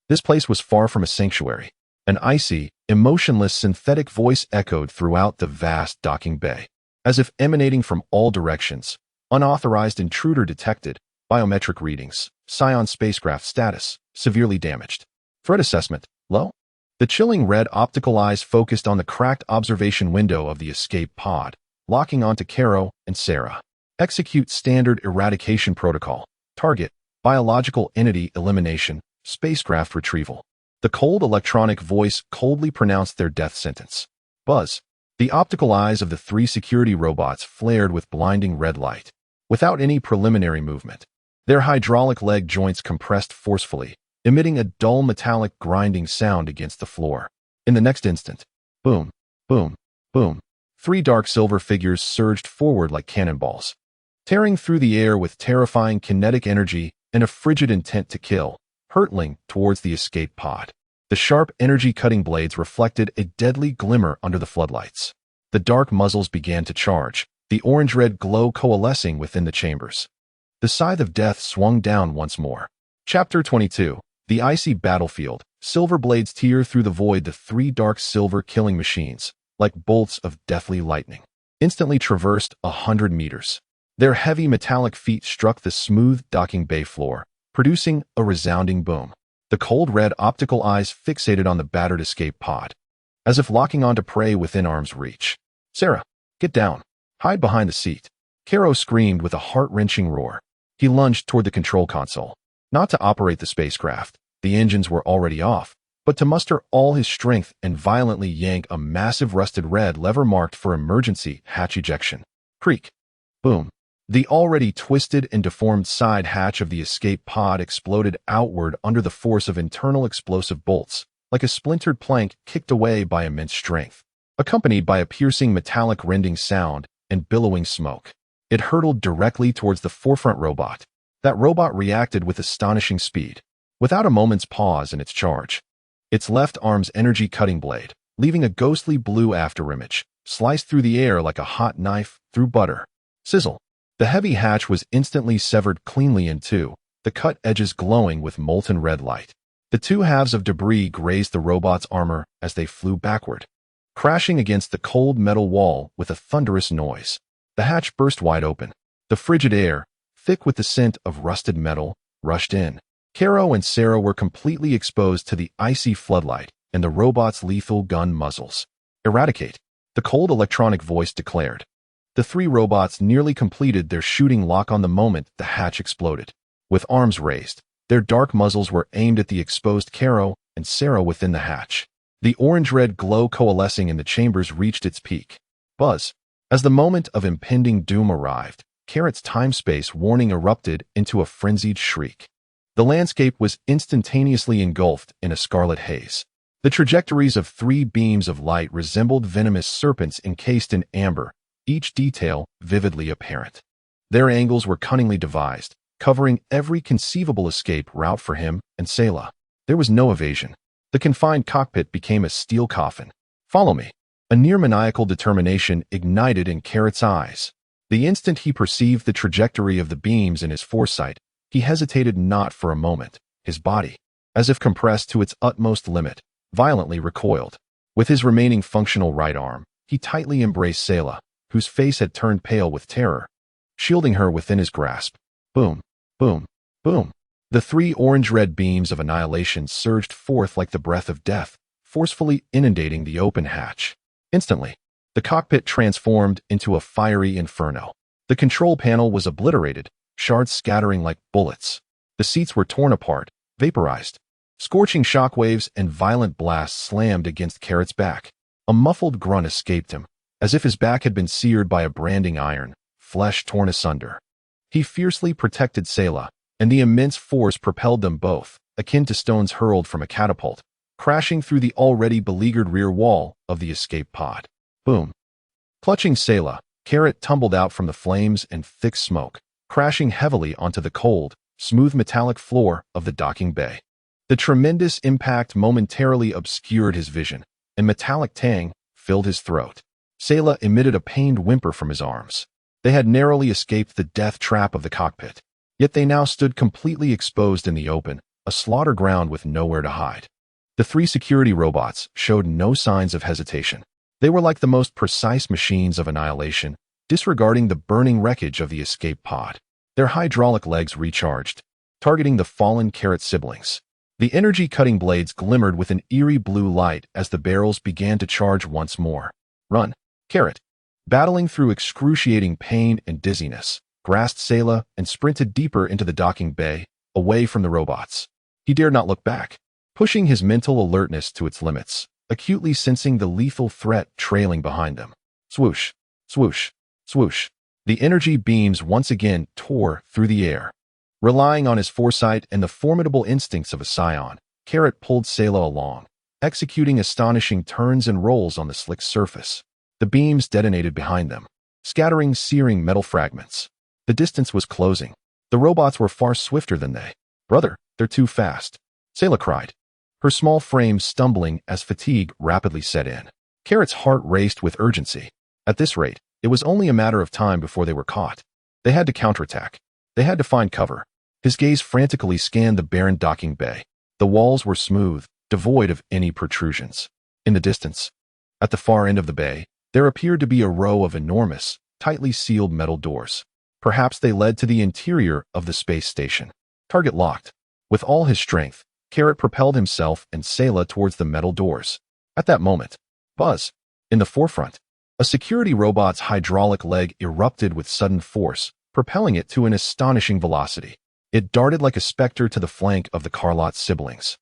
This place was far from a sanctuary. An icy, emotionless synthetic voice echoed throughout the vast docking bay. As if emanating from all directions, unauthorized intruder detected, biometric readings, Scion spacecraft status, severely damaged. Threat assessment, low. The chilling red optical eyes focused on the cracked observation window of the escape pod, locking onto Karo and Sera. Execute standard eradication protocol. Target, biological entity elimination, spacecraft retrieval. The cold electronic voice coldly pronounced their death sentence. Buzz. The optical eyes of the 3 security robots flared with blinding red light. Without any preliminary movement, their hydraulic leg joints compressed forcefully, emitting a dull metallic grinding sound against the floor. In the next instant, boom, boom, boom, 3 dark silver figures surged forward like cannonballs, tearing through the air with terrifying kinetic energy and a frigid intent to kill, hurtling towards the escape pod. The sharp energy-cutting blades reflected a deadly glimmer under the floodlights. The dark muzzles began to charge, the orange-red glow coalescing within the chambers. The scythe of death swung down once more. Chapter 22. The icy battlefield. Silver blades tear through the void. The 3 dark silver killing machines, like bolts of deathly lightning, instantly traversed 100 meters. Their heavy metallic feet struck the smooth docking bay floor, producing a resounding boom. The cold red optical eyes fixated on the battered escape pod, as if locking onto prey within arm's reach. Sera, get down. Hide behind the seat. Karo screamed with a heart-wrenching roar. He lunged toward the control console, not to operate the spacecraft. The engines were already off, but to muster all his strength and violently yank a massive rusted red lever marked for emergency hatch ejection. Creak. Boom. The already twisted and deformed side hatch of the escape pod exploded outward under the force of internal explosive bolts, like a splintered plank kicked away by immense strength, accompanied by a piercing metallic rending sound and billowing smoke. It hurtled directly towards the forefront robot. That robot reacted with astonishing speed, without a moment's pause in its charge. Its left arm's energy-cutting blade, leaving a ghostly blue afterimage, sliced through the air like a hot knife through butter. Sizzle. The heavy hatch was instantly severed cleanly in 2, the cut edges glowing with molten red light. The 2 halves of debris grazed the robot's armor as they flew backward, crashing against the cold metal wall with a thunderous noise. The hatch burst wide open. The frigid air, thick with the scent of rusted metal, rushed in. Karo and Sera were completely exposed to the icy floodlight and the robot's lethal gun muzzles. Eradicate, the cold electronic voice declared. The 3 robots nearly completed their shooting lock on the moment the hatch exploded. With arms raised, their dark muzzles were aimed at the exposed Karo and Sera within the hatch. The orange-red glow coalescing in the chambers reached its peak. Buzz. As the moment of impending doom arrived, Carrot's time-space warning erupted into a frenzied shriek. The landscape was instantaneously engulfed in a scarlet haze. The trajectories of 3 beams of light resembled venomous serpents encased in amber, each detail vividly apparent. Their angles were cunningly devised, covering every conceivable escape route for him and Sela. There was no evasion. The confined cockpit became a steel coffin. Follow me. A near-maniacal determination ignited in Carrot's eyes. The instant he perceived the trajectory of the beams in his foresight, he hesitated not for a moment. His body, as if compressed to its utmost limit, violently recoiled. With his remaining functional right arm, he tightly embraced Sela, whose face had turned pale with terror, shielding her within his grasp. Boom, boom, boom. The 3 orange-red beams of annihilation surged forth like the breath of death, forcefully inundating the open hatch. Instantly, The cockpit transformed into a fiery inferno. The control panel was obliterated, shards scattering like bullets. The seats were torn apart, vaporized. Scorching shockwaves and violent blasts slammed against Carrot's back. A muffled grunt escaped him, as if his back had been seared by a branding iron, flesh torn asunder. He fiercely protected Sela, and the immense force propelled them both, akin to stones hurled from a catapult, crashing through the already beleaguered rear wall of the escape pod. Boom. Clutching Sela, Carrot tumbled out from the flames and thick smoke, crashing heavily onto the cold, smooth metallic floor of the docking bay. The tremendous impact momentarily obscured his vision, and metallic tang filled his throat. Sela emitted a pained whimper from his arms. They had narrowly escaped the death trap of the cockpit, yet they now stood completely exposed in the open, a slaughter ground with nowhere to hide. The three security robots showed no signs of hesitation. They were like the most precise machines of annihilation, disregarding the burning wreckage of the escape pod. Their hydraulic legs recharged, targeting the fallen Carrot siblings. The energy-cutting blades glimmered with an eerie blue light as the barrels began to charge once more. Run, Carrot! Battling through excruciating pain and dizziness, grasped Sela and sprinted deeper into the docking bay, away from the robots. He dared not look back, pushing his mental alertness to its limits, acutely sensing the lethal threat trailing behind them. Swoosh, swoosh, swoosh. The energy beams once again tore through the air. Relying on his foresight and the formidable instincts of a scion, Carrot pulled Sela along, executing astonishing turns and rolls on the slick surface. The beams detonated behind them, scattering searing metal fragments. The distance was closing. The robots were far swifter than they. Brother, they're too fast, Sela cried, her small frame stumbling as fatigue rapidly set in. Carrot's heart raced with urgency. At this rate, it was only a matter of time before they were caught. They had to counterattack. They had to find cover. His gaze frantically scanned the barren docking bay. The walls were smooth, devoid of any protrusions. In the distance, at the far end of the bay, there appeared to be a row of enormous, tightly sealed metal doors. Perhaps they led to the interior of the space station. Target locked. With all his strength, Carrot propelled himself and Sela towards the metal doors. At that moment, buzz! In the forefront, a security robot's hydraulic leg erupted with sudden force, propelling it to an astonishing velocity. It darted like a specter to the flank of the Carlot siblings,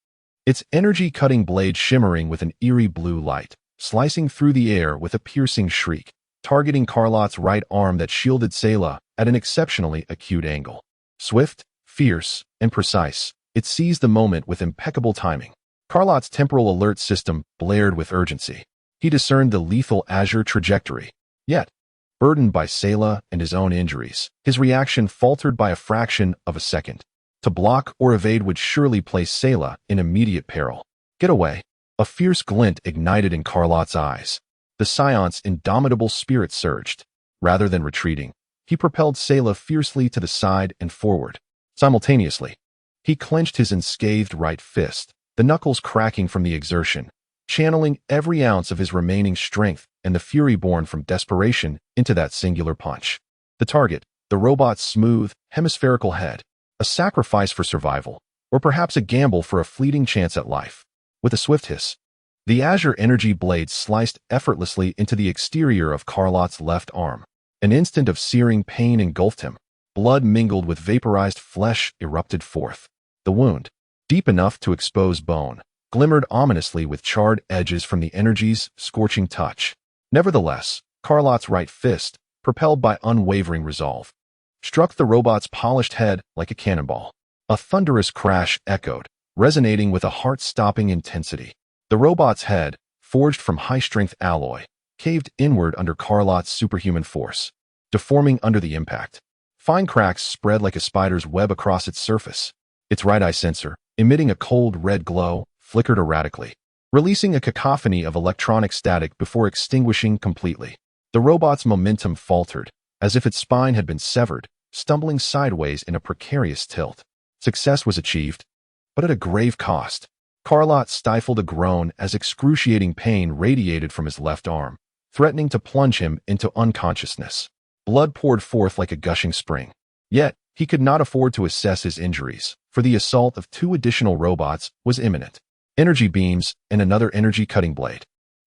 its energy-cutting blade shimmering with an eerie blue light, slicing through the air with a piercing shriek, targeting Carlot's right arm that shielded Sela at an exceptionally acute angle. Swift, fierce, and precise, it seized the moment with impeccable timing. Carlot's temporal alert system blared with urgency. He discerned the lethal azure trajectory. Yet, burdened by Sela and his own injuries, his reaction faltered by a fraction of a second. To block or evade would surely place Sela in immediate peril. Get away! A fierce glint ignited in Carlot's eyes. The Scion's indomitable spirit surged. Rather than retreating, he propelled Sela fiercely to the side and forward. Simultaneously, he clenched his unscathed right fist, the knuckles cracking from the exertion, channeling every ounce of his remaining strength and the fury born from desperation into that singular punch. The target, the robot's smooth, hemispherical head, a sacrifice for survival, or perhaps a gamble for a fleeting chance at life. With a swift hiss, the azure energy blade sliced effortlessly into the exterior of Carlot's left arm. An instant of searing pain engulfed him. Blood mingled with vaporized flesh erupted forth. The wound, deep enough to expose bone, glimmered ominously with charred edges from the energy's scorching touch. Nevertheless, Carlot's right fist, propelled by unwavering resolve, struck the robot's polished head like a cannonball. A thunderous crash echoed, resonating with a heart-stopping intensity. The robot's head, forged from high-strength alloy, caved inward under Carlot's superhuman force, deforming under the impact. Fine cracks spread like a spider's web across its surface. Its right eye sensor, emitting a cold red glow, flickered erratically, releasing a cacophony of electronic static before extinguishing completely. The robot's momentum faltered, as if its spine had been severed, stumbling sideways in a precarious tilt. Success was achieved, but at a grave cost. Carlot stifled a groan as excruciating pain radiated from his left arm, threatening to plunge him into unconsciousness. Blood poured forth like a gushing spring. Yet, he could not afford to assess his injuries, for the assault of 2 additional robots was imminent. Energy beams and another energy-cutting blade.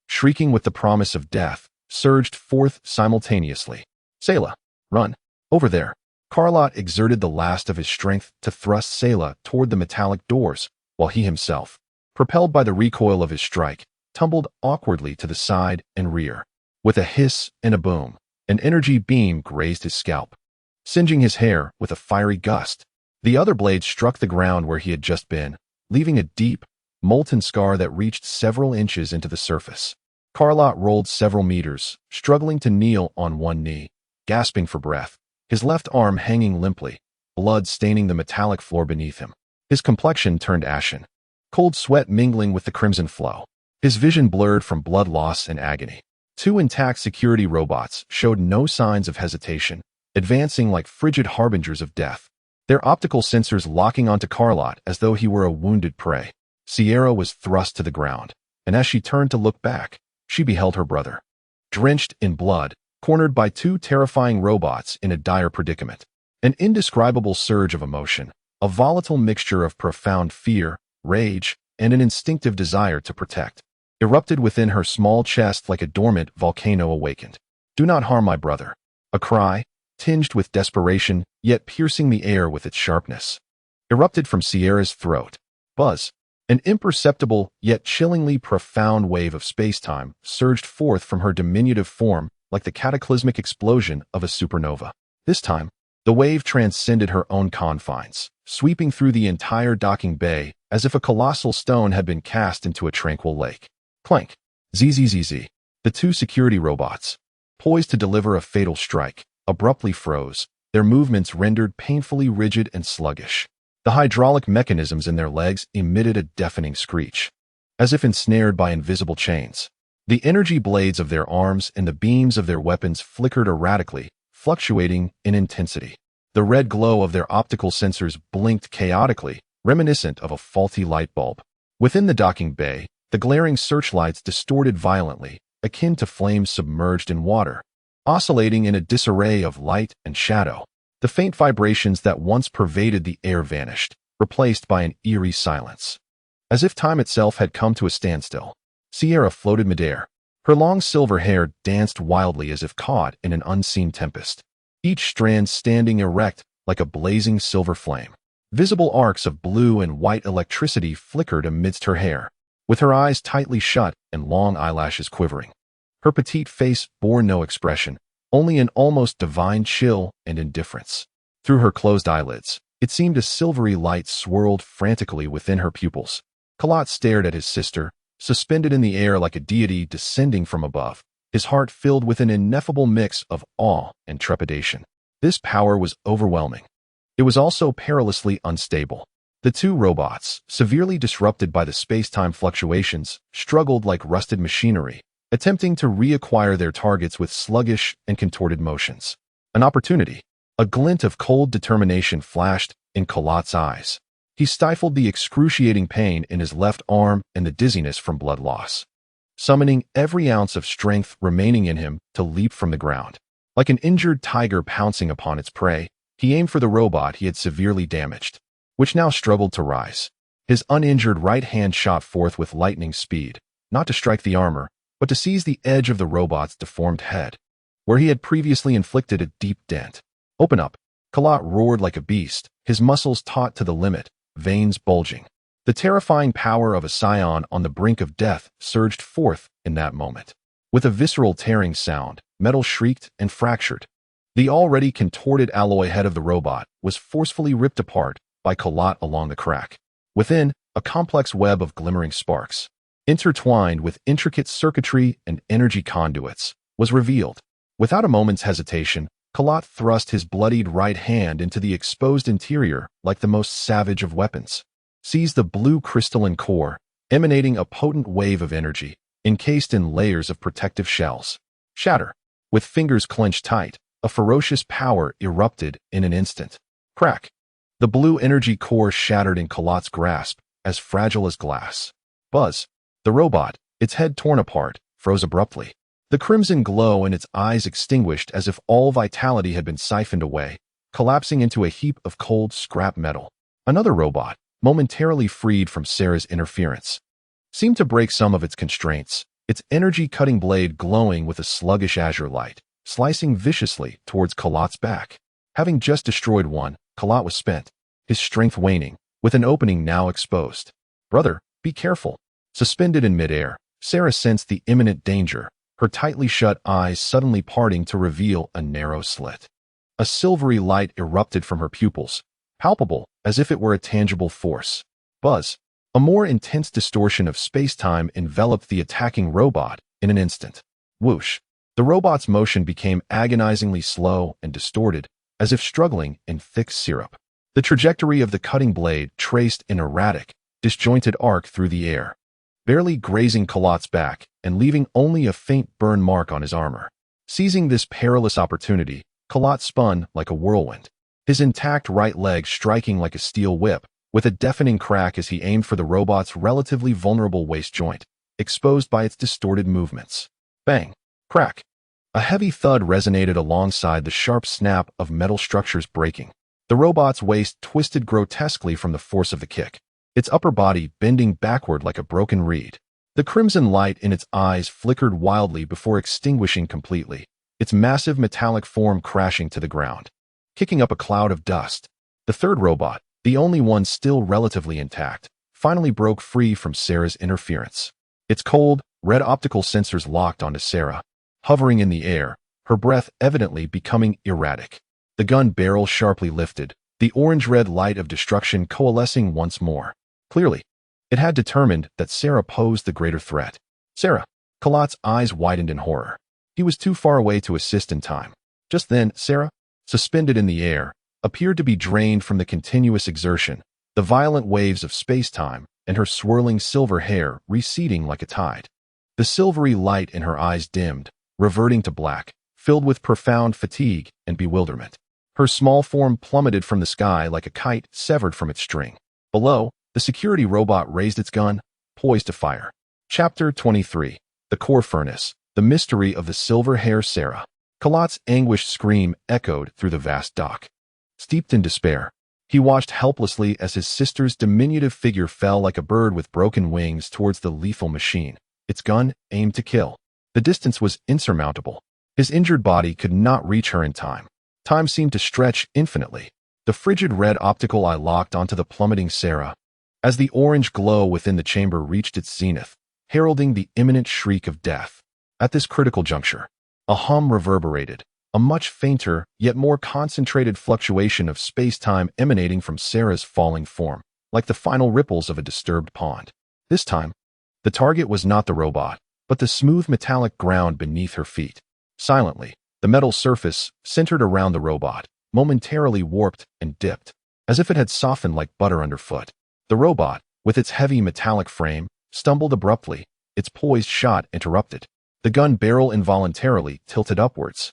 Shrieking with the promise of death, surged forth simultaneously. Sayla, run. Over there. Carlot exerted the last of his strength to thrust Sayla toward the metallic doors, while he himself, propelled by the recoil of his strike, tumbled awkwardly to the side and rear. With a hiss and a boom, an energy beam grazed his scalp, singeing his hair with a fiery gust. The other blade struck the ground where he had just been, leaving a deep, molten scar that reached several inches into the surface. Carlot rolled several meters, struggling to kneel on one knee, gasping for breath, his left arm hanging limply, blood staining the metallic floor beneath him. His complexion turned ashen, cold sweat mingling with the crimson flow. His vision blurred from blood loss and agony. Two intact security robots showed no signs of hesitation, advancing like frigid harbingers of death, their optical sensors locking onto Carlot as though he were a wounded prey. Sierra was thrust to the ground, and as she turned to look back, she beheld her brother, drenched in blood, cornered by two terrifying robots in a dire predicament. An indescribable surge of emotion, a volatile mixture of profound fear, rage, and an instinctive desire to protect, erupted within her small chest like a dormant volcano awakened. "Do not harm my brother." A cry, tinged with desperation, yet piercing the air with its sharpness, erupted from Sierra's throat. Buzz, an imperceptible yet chillingly profound wave of space-time surged forth from her diminutive form like the cataclysmic explosion of a supernova. This time, the wave transcended her own confines, sweeping through the entire docking bay as if a colossal stone had been cast into a tranquil lake. Clank. Zzz. The two security robots, poised to deliver a fatal strike, abruptly froze, their movements rendered painfully rigid and sluggish. The hydraulic mechanisms in their legs emitted a deafening screech, as if ensnared by invisible chains. The energy blades of their arms and the beams of their weapons flickered erratically, fluctuating in intensity. The red glow of their optical sensors blinked chaotically, reminiscent of a faulty light bulb. Within the docking bay, the glaring searchlights distorted violently, akin to flames submerged in water, oscillating in a disarray of light and shadow. The faint vibrations that once pervaded the air vanished, replaced by an eerie silence. As if time itself had come to a standstill, Sierra floated midair. Her long silver hair danced wildly as if caught in an unseen tempest, each strand standing erect like a blazing silver flame. Visible arcs of blue and white electricity flickered amidst her hair, with her eyes tightly shut and long eyelashes quivering. Her petite face bore no expression, only an almost divine chill and indifference. Through her closed eyelids, it seemed a silvery light swirled frantically within her pupils. Carlot stared at his sister, suspended in the air like a deity descending from above, his heart filled with an ineffable mix of awe and trepidation. This power was overwhelming. It was also perilously unstable. The two robots, severely disrupted by the space-time fluctuations, struggled like rusted machinery, attempting to reacquire their targets with sluggish and contorted motions. An opportunity. A glint of cold determination flashed in Carlot's eyes. He stifled the excruciating pain in his left arm and the dizziness from blood loss, summoning every ounce of strength remaining in him to leap from the ground. Like an injured tiger pouncing upon its prey, he aimed for the robot he had severely damaged, which now struggled to rise. His uninjured right hand shot forth with lightning speed, not to strike the armor, but to seize the edge of the robot's deformed head, where he had previously inflicted a deep dent. "Open up!" Carlot roared like a beast, his muscles taut to the limit, veins bulging. The terrifying power of a scion on the brink of death surged forth in that moment. With a visceral tearing sound, metal shrieked and fractured. The already contorted alloy head of the robot was forcefully ripped apart by Carlot along the crack. Within, a complex web of glimmering sparks, intertwined with intricate circuitry and energy conduits, was revealed. Without a moment's hesitation, Carlot thrust his bloodied right hand into the exposed interior like the most savage of weapons, seized the blue crystalline core, emanating a potent wave of energy, encased in layers of protective shells. Shatter. With fingers clenched tight, a ferocious power erupted in an instant. Crack. The blue energy core shattered in Carlot's grasp, as fragile as glass. Buzz. The robot, its head torn apart, froze abruptly. The crimson glow in its eyes extinguished as if all vitality had been siphoned away, collapsing into a heap of cold scrap metal. Another robot, momentarily freed from Sera's interference, seemed to break some of its constraints, its energy-cutting blade glowing with a sluggish azure light, slicing viciously towards Kalat's back. Having just destroyed one, Kalat was spent, his strength waning, with an opening now exposed. "Brother, be careful." Suspended in midair, Sera sensed the imminent danger, her tightly shut eyes suddenly parting to reveal a narrow slit. A silvery light erupted from her pupils, palpable as if it were a tangible force. Buzz. A more intense distortion of space-time enveloped the attacking robot in an instant. Whoosh. The robot's motion became agonizingly slow and distorted, as if struggling in thick syrup. The trajectory of the cutting blade traced an erratic, disjointed arc through the air, barely grazing Kalat's back and leaving only a faint burn mark on his armor. Seizing this perilous opportunity, Kalat spun like a whirlwind, his intact right leg striking like a steel whip, with a deafening crack as he aimed for the robot's relatively vulnerable waist joint, exposed by its distorted movements. Bang! Crack! A heavy thud resonated alongside the sharp snap of metal structures breaking. The robot's waist twisted grotesquely from the force of the kick, its upper body bending backward like a broken reed. The crimson light in its eyes flickered wildly before extinguishing completely, its massive metallic form crashing to the ground, kicking up a cloud of dust. The third robot, the only one still relatively intact, finally broke free from Sera's interference. Its cold, red optical sensors locked onto Sera, hovering in the air, her breath evidently becoming erratic. The gun barrel sharply lifted, the orange-red light of destruction coalescing once more. Clearly, it had determined that Sera posed the greater threat. Sera. Kalat's eyes widened in horror. He was too far away to assist in time. Just then, Sera, suspended in the air, appeared to be drained from the continuous exertion, the violent waves of space-time, and her swirling silver hair receding like a tide. The silvery light in her eyes dimmed, reverting to black, filled with profound fatigue and bewilderment. Her small form plummeted from the sky like a kite severed from its string. Below, the security robot raised its gun, poised to fire. Chapter 23. The Core Furnace. The Mystery of the Silver Hair Sera. Kalat's anguished scream echoed through the vast dock. Steeped in despair, he watched helplessly as his sister's diminutive figure fell like a bird with broken wings towards the lethal machine, its gun aimed to kill. The distance was insurmountable. His injured body could not reach her in time. Time seemed to stretch infinitely. The frigid red optical eye locked onto the plummeting Sera, as the orange glow within the chamber reached its zenith, heralding the imminent shriek of death. At this critical juncture, a hum reverberated, a much fainter, yet more concentrated fluctuation of space-time emanating from Sera's falling form, like the final ripples of a disturbed pond. This time, the target was not the robot, but the smooth metallic ground beneath her feet. Silently, the metal surface, centered around the robot, momentarily warped and dipped, as if it had softened like butter underfoot. The robot, with its heavy metallic frame, stumbled abruptly, its poised shot interrupted. The gun barrel involuntarily tilted upwards,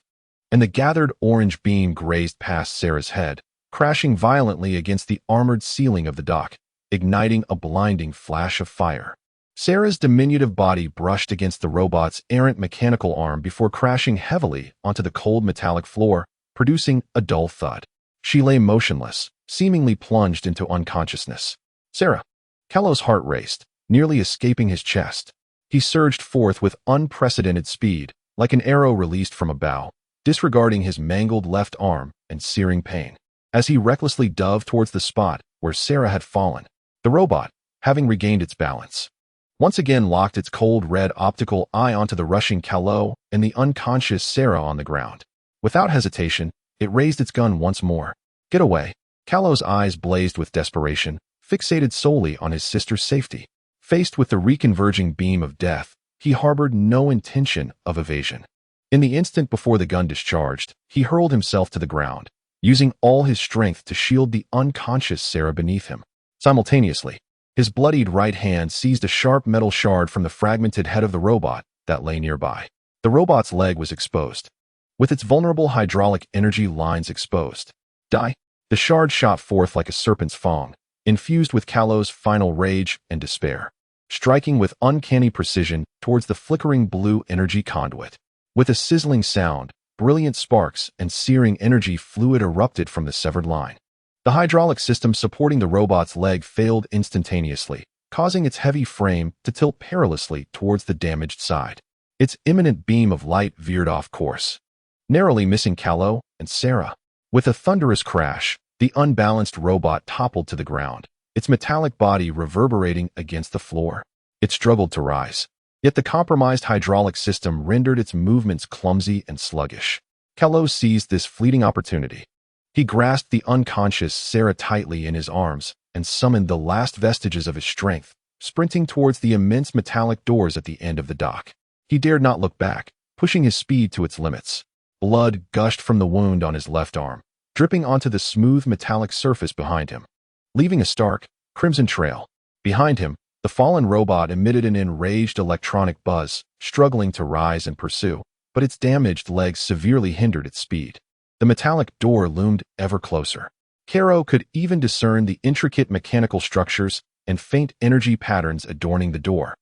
and the gathered orange beam grazed past Sera's head, crashing violently against the armored ceiling of the dock, igniting a blinding flash of fire. Sera's diminutive body brushed against the robot's errant mechanical arm before crashing heavily onto the cold metallic floor, producing a dull thud. She lay motionless, seemingly plunged into unconsciousness. Sera. Kalo's heart raced, nearly escaping his chest. He surged forth with unprecedented speed, like an arrow released from a bow, disregarding his mangled left arm and searing pain. As he recklessly dove towards the spot where Sera had fallen, the robot, having regained its balance, once again locked its cold red optical eye onto the rushing Kalo and the unconscious Sera on the ground. Without hesitation, it raised its gun once more. Get away. Kalo's eyes blazed with desperation, fixated solely on his sister's safety. Faced with the reconverging beam of death, he harbored no intention of evasion. In the instant before the gun discharged, he hurled himself to the ground, using all his strength to shield the unconscious Sera beneath him. Simultaneously, his bloodied right hand seized a sharp metal shard from the fragmented head of the robot that lay nearby. The robot's leg was exposed, with its vulnerable hydraulic energy lines exposed. Die! The shard shot forth like a serpent's fang, infused with Kalo's final rage and despair, striking with uncanny precision towards the flickering blue energy conduit. With a sizzling sound, brilliant sparks and searing energy fluid erupted from the severed line. The hydraulic system supporting the robot's leg failed instantaneously, causing its heavy frame to tilt perilously towards the damaged side. Its imminent beam of light veered off course, narrowly missing Kaioshin and Sera. With a thunderous crash, the unbalanced robot toppled to the ground, its metallic body reverberating against the floor. It struggled to rise, yet the compromised hydraulic system rendered its movements clumsy and sluggish. Kaioshin seized this fleeting opportunity. He grasped the unconscious Sera tightly in his arms and summoned the last vestiges of his strength, sprinting towards the immense metallic doors at the end of the dock. He dared not look back, pushing his speed to its limits. Blood gushed from the wound on his left arm, dripping onto the smooth metallic surface behind him, leaving a stark, crimson trail. Behind him, the fallen robot emitted an enraged electronic buzz, struggling to rise and pursue, but its damaged legs severely hindered its speed. The metallic door loomed ever closer. Kaioshin could even discern the intricate mechanical structures and faint energy patterns adorning the door.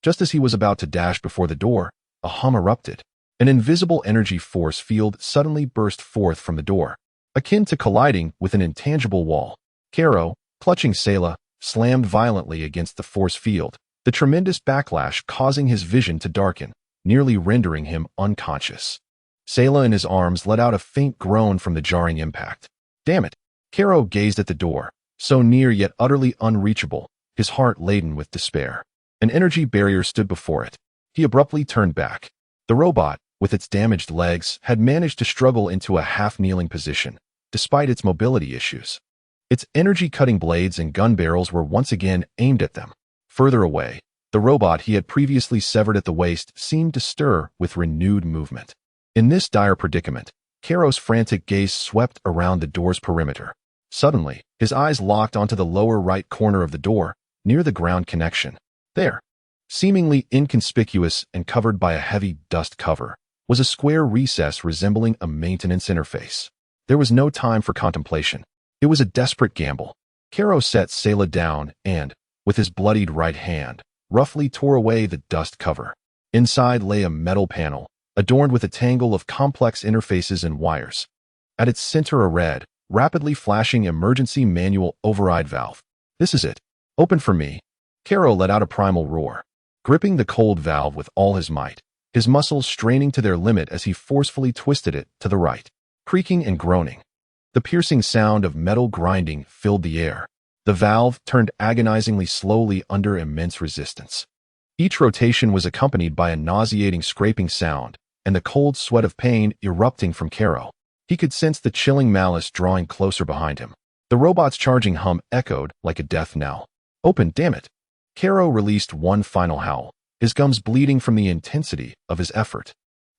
Just as he was about to dash before the door, a hum erupted. An invisible energy force field suddenly burst forth from the door, akin to colliding with an intangible wall. Kaioshin, clutching Sera, slammed violently against the force field, the tremendous backlash causing his vision to darken, nearly rendering him unconscious. Sera in his arms let out a faint groan from the jarring impact. Damn it! Kaioshin gazed at the door, so near yet utterly unreachable, his heart laden with despair. An energy barrier stood before it. He abruptly turned back. The robot, with its damaged legs, had managed to struggle into a half-kneeling position, despite its mobility issues. Its energy-cutting blades and gun barrels were once again aimed at them. Further away, the robot he had previously severed at the waist seemed to stir with renewed movement. In this dire predicament, Kaio's frantic gaze swept around the door's perimeter. Suddenly, his eyes locked onto the lower right corner of the door, near the ground connection. There, seemingly inconspicuous and covered by a heavy dust cover, was a square recess resembling a maintenance interface. There was no time for contemplation. It was a desperate gamble. Kaio set Sera down and, with his bloodied right hand, roughly tore away the dust cover. Inside lay a metal panel, adorned with a tangle of complex interfaces and wires. At its center a red, rapidly flashing emergency manual override valve. This is it. Open for me. Kaio let out a primal roar, gripping the cold valve with all his might, his muscles straining to their limit as he forcefully twisted it to the right, creaking and groaning. The piercing sound of metal grinding filled the air. The valve turned agonizingly slowly under immense resistance. Each rotation was accompanied by a nauseating scraping sound and the cold sweat of pain erupting from Kaio. He could sense the chilling malice drawing closer behind him. The robot's charging hum echoed like a death knell. Open, damn it! Kaio released one final howl, his gums bleeding from the intensity of his effort.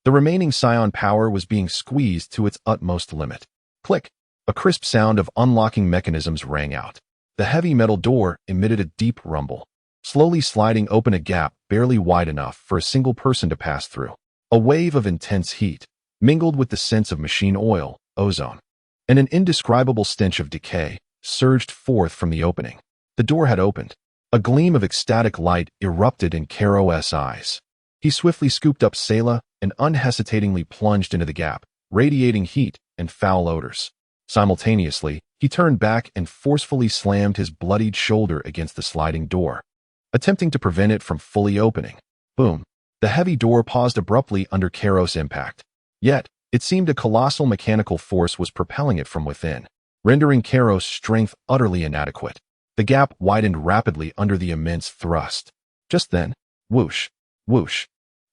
The remaining scion power was being squeezed to its utmost limit. Click! A crisp sound of unlocking mechanisms rang out. The heavy metal door emitted a deep rumble, slowly sliding open a gap barely wide enough for a single person to pass through. A wave of intense heat, mingled with the scents of machine oil, ozone, and an indescribable stench of decay, surged forth from the opening. The door had opened. A gleam of ecstatic light erupted in Kaio's eyes. He swiftly scooped up Sera and unhesitatingly plunged into the gap, radiating heat and foul odors. Simultaneously, he turned back and forcefully slammed his bloodied shoulder against the sliding door, attempting to prevent it from fully opening. Boom! The heavy door paused abruptly under Kaio's impact. Yet, it seemed a colossal mechanical force was propelling it from within, rendering Kaio's strength utterly inadequate. The gap widened rapidly under the immense thrust. Just then, whoosh, whoosh.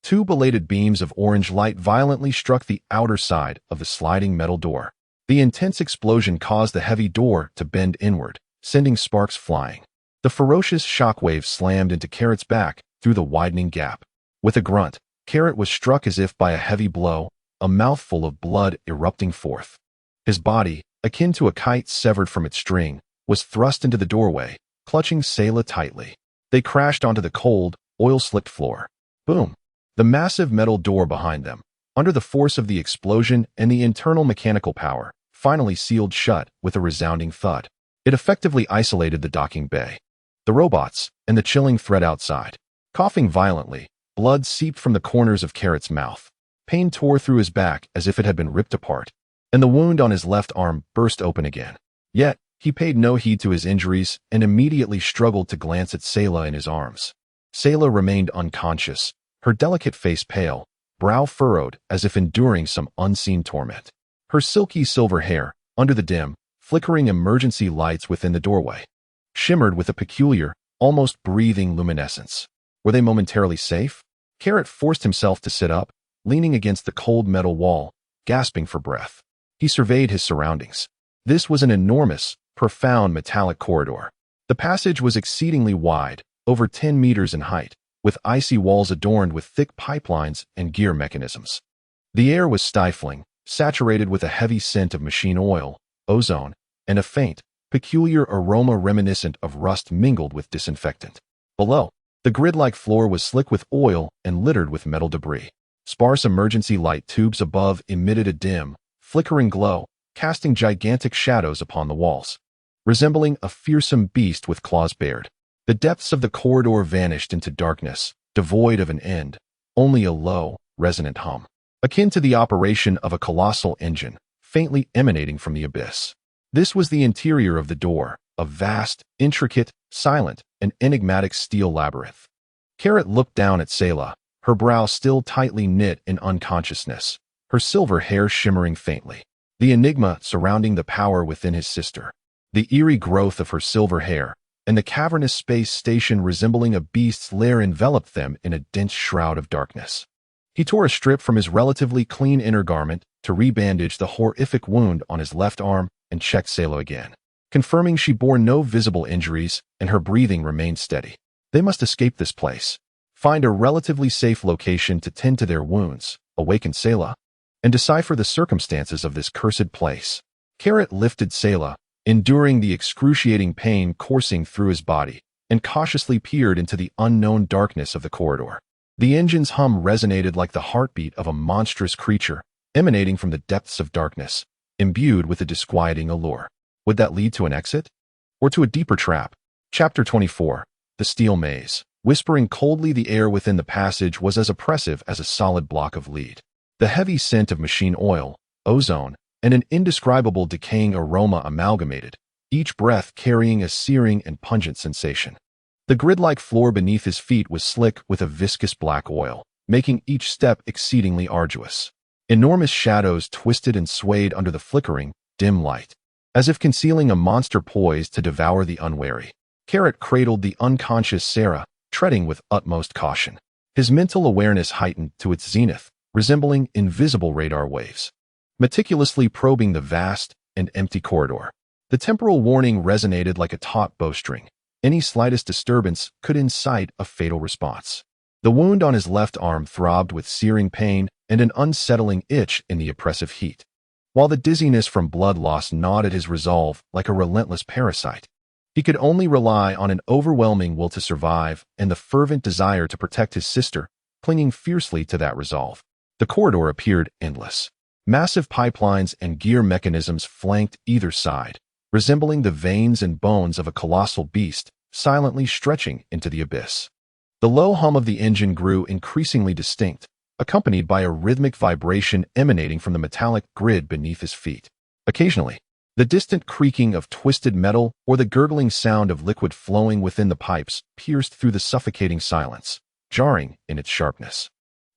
Two belated beams of orange light violently struck the outer side of the sliding metal door. The intense explosion caused the heavy door to bend inward, sending sparks flying. The ferocious shockwave slammed into Carrot's back through the widening gap. With a grunt, Carrot was struck as if by a heavy blow, a mouthful of blood erupting forth. His body, akin to a kite severed from its string, was thrust into the doorway, clutching Sera tightly. They crashed onto the cold, oil-slicked floor. Boom! The massive metal door behind them, under the force of the explosion and the internal mechanical power, finally sealed shut with a resounding thud. It effectively isolated the docking bay, the robots, and the chilling threat outside. Coughing violently, blood seeped from the corners of Carrot's mouth. Pain tore through his back as if it had been ripped apart, and the wound on his left arm burst open again. Yet, He paid no heed to his injuries and immediately struggled to glance at Sayla in his arms. Sayla remained unconscious, her delicate face pale, brow furrowed as if enduring some unseen torment. Her silky silver hair, under the dim, flickering emergency lights within the doorway, shimmered with a peculiar, almost breathing luminescence. Were they momentarily safe? Carrot forced himself to sit up, leaning against the cold metal wall, gasping for breath. He surveyed his surroundings. This was an enormous, profound metallic corridor. The passage was exceedingly wide, over 10 meters in height, with icy walls adorned with thick pipelines and gear mechanisms. The air was stifling, saturated with a heavy scent of machine oil, ozone, and a faint, peculiar aroma reminiscent of rust mingled with disinfectant. Below, the grid-like floor was slick with oil and littered with metal debris. Sparse emergency light tubes above emitted a dim, flickering glow, casting gigantic shadows upon the walls, resembling a fearsome beast with claws bared. The depths of the corridor vanished into darkness, devoid of an end, only a low, resonant hum, akin to the operation of a colossal engine, faintly emanating from the abyss. This was the interior of the door, a vast, intricate, silent, and enigmatic steel labyrinth. Carrot looked down at Sayla, her brow still tightly knit in unconsciousness, her silver hair shimmering faintly. The enigma surrounding the power within his sister, the eerie growth of her silver hair, and the cavernous space station resembling a beast's lair enveloped them in a dense shroud of darkness. He tore a strip from his relatively clean inner garment to rebandage the horrific wound on his left arm and checked Sayla again, confirming she bore no visible injuries and her breathing remained steady. They must escape this place, find a relatively safe location to tend to their wounds, awaken Sayla, and decipher the circumstances of this cursed place. Carrot lifted Sayla, enduring the excruciating pain coursing through his body, and cautiously peered into the unknown darkness of the corridor. The engine's hum resonated like the heartbeat of a monstrous creature, emanating from the depths of darkness, imbued with a disquieting allure. Would that lead to an exit? Or to a deeper trap? Chapter 24. The Steel Maze. Whispering coldly, the air within the passage was as oppressive as a solid block of lead. The heavy scent of machine oil, ozone, and an indescribable decaying aroma amalgamated, each breath carrying a searing and pungent sensation. The grid-like floor beneath his feet was slick with a viscous black oil, making each step exceedingly arduous. Enormous shadows twisted and swayed under the flickering, dim light, as if concealing a monster poised to devour the unwary. Carrot cradled the unconscious Sera, treading with utmost caution, his mental awareness heightened to its zenith, resembling invisible radar waves, meticulously probing the vast and empty corridor. The temporal warning resonated like a taut bowstring. Any slightest disturbance could incite a fatal response. The wound on his left arm throbbed with searing pain and an unsettling itch in the oppressive heat, while the dizziness from blood loss gnawed at his resolve like a relentless parasite. He could only rely on an overwhelming will to survive and the fervent desire to protect his sister, clinging fiercely to that resolve. The corridor appeared endless. Massive pipelines and gear mechanisms flanked either side, resembling the veins and bones of a colossal beast, silently stretching into the abyss. The low hum of the engine grew increasingly distinct, accompanied by a rhythmic vibration emanating from the metallic grid beneath his feet. Occasionally, the distant creaking of twisted metal or the gurgling sound of liquid flowing within the pipes pierced through the suffocating silence, jarring in its sharpness.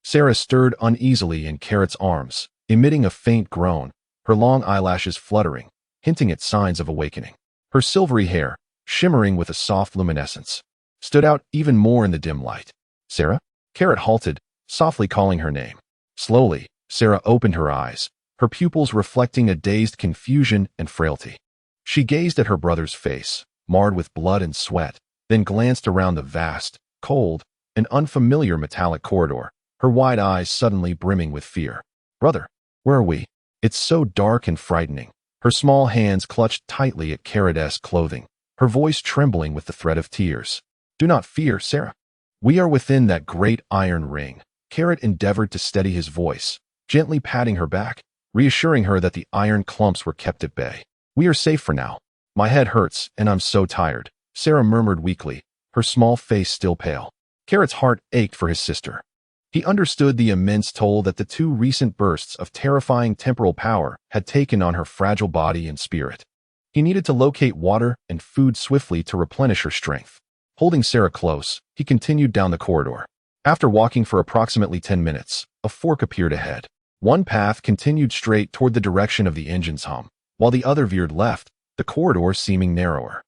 Sera stirred uneasily in Carrot's arms, emitting a faint groan, her long eyelashes fluttering, hinting at signs of awakening. Her silvery hair, shimmering with a soft luminescence, stood out even more in the dim light. "Sera?" Carrot halted, softly calling her name. Slowly, Sera opened her eyes, her pupils reflecting a dazed confusion and frailty. She gazed at her brother's face, marred with blood and sweat, then glanced around the vast, cold, and unfamiliar metallic corridor, her wide eyes suddenly brimming with fear. "Brother, where are we? It's so dark and frightening." Her small hands clutched tightly at Carrot's clothing, her voice trembling with the threat of tears. "Do not fear, Sera. We are within that great iron ring." Carrot endeavored to steady his voice, gently patting her back, reassuring her that the iron clumps were kept at bay. "We are safe for now. My head hurts, and I'm so tired," Sera murmured weakly, her small face still pale. Carrot's heart ached for his sister. He understood the immense toll that the two recent bursts of terrifying temporal power had taken on her fragile body and spirit. He needed to locate water and food swiftly to replenish her strength. Holding Sera close, he continued down the corridor. After walking for approximately 10 minutes, a fork appeared ahead. One path continued straight toward the direction of the engine's hum, while the other veered left, the corridor seeming narrower.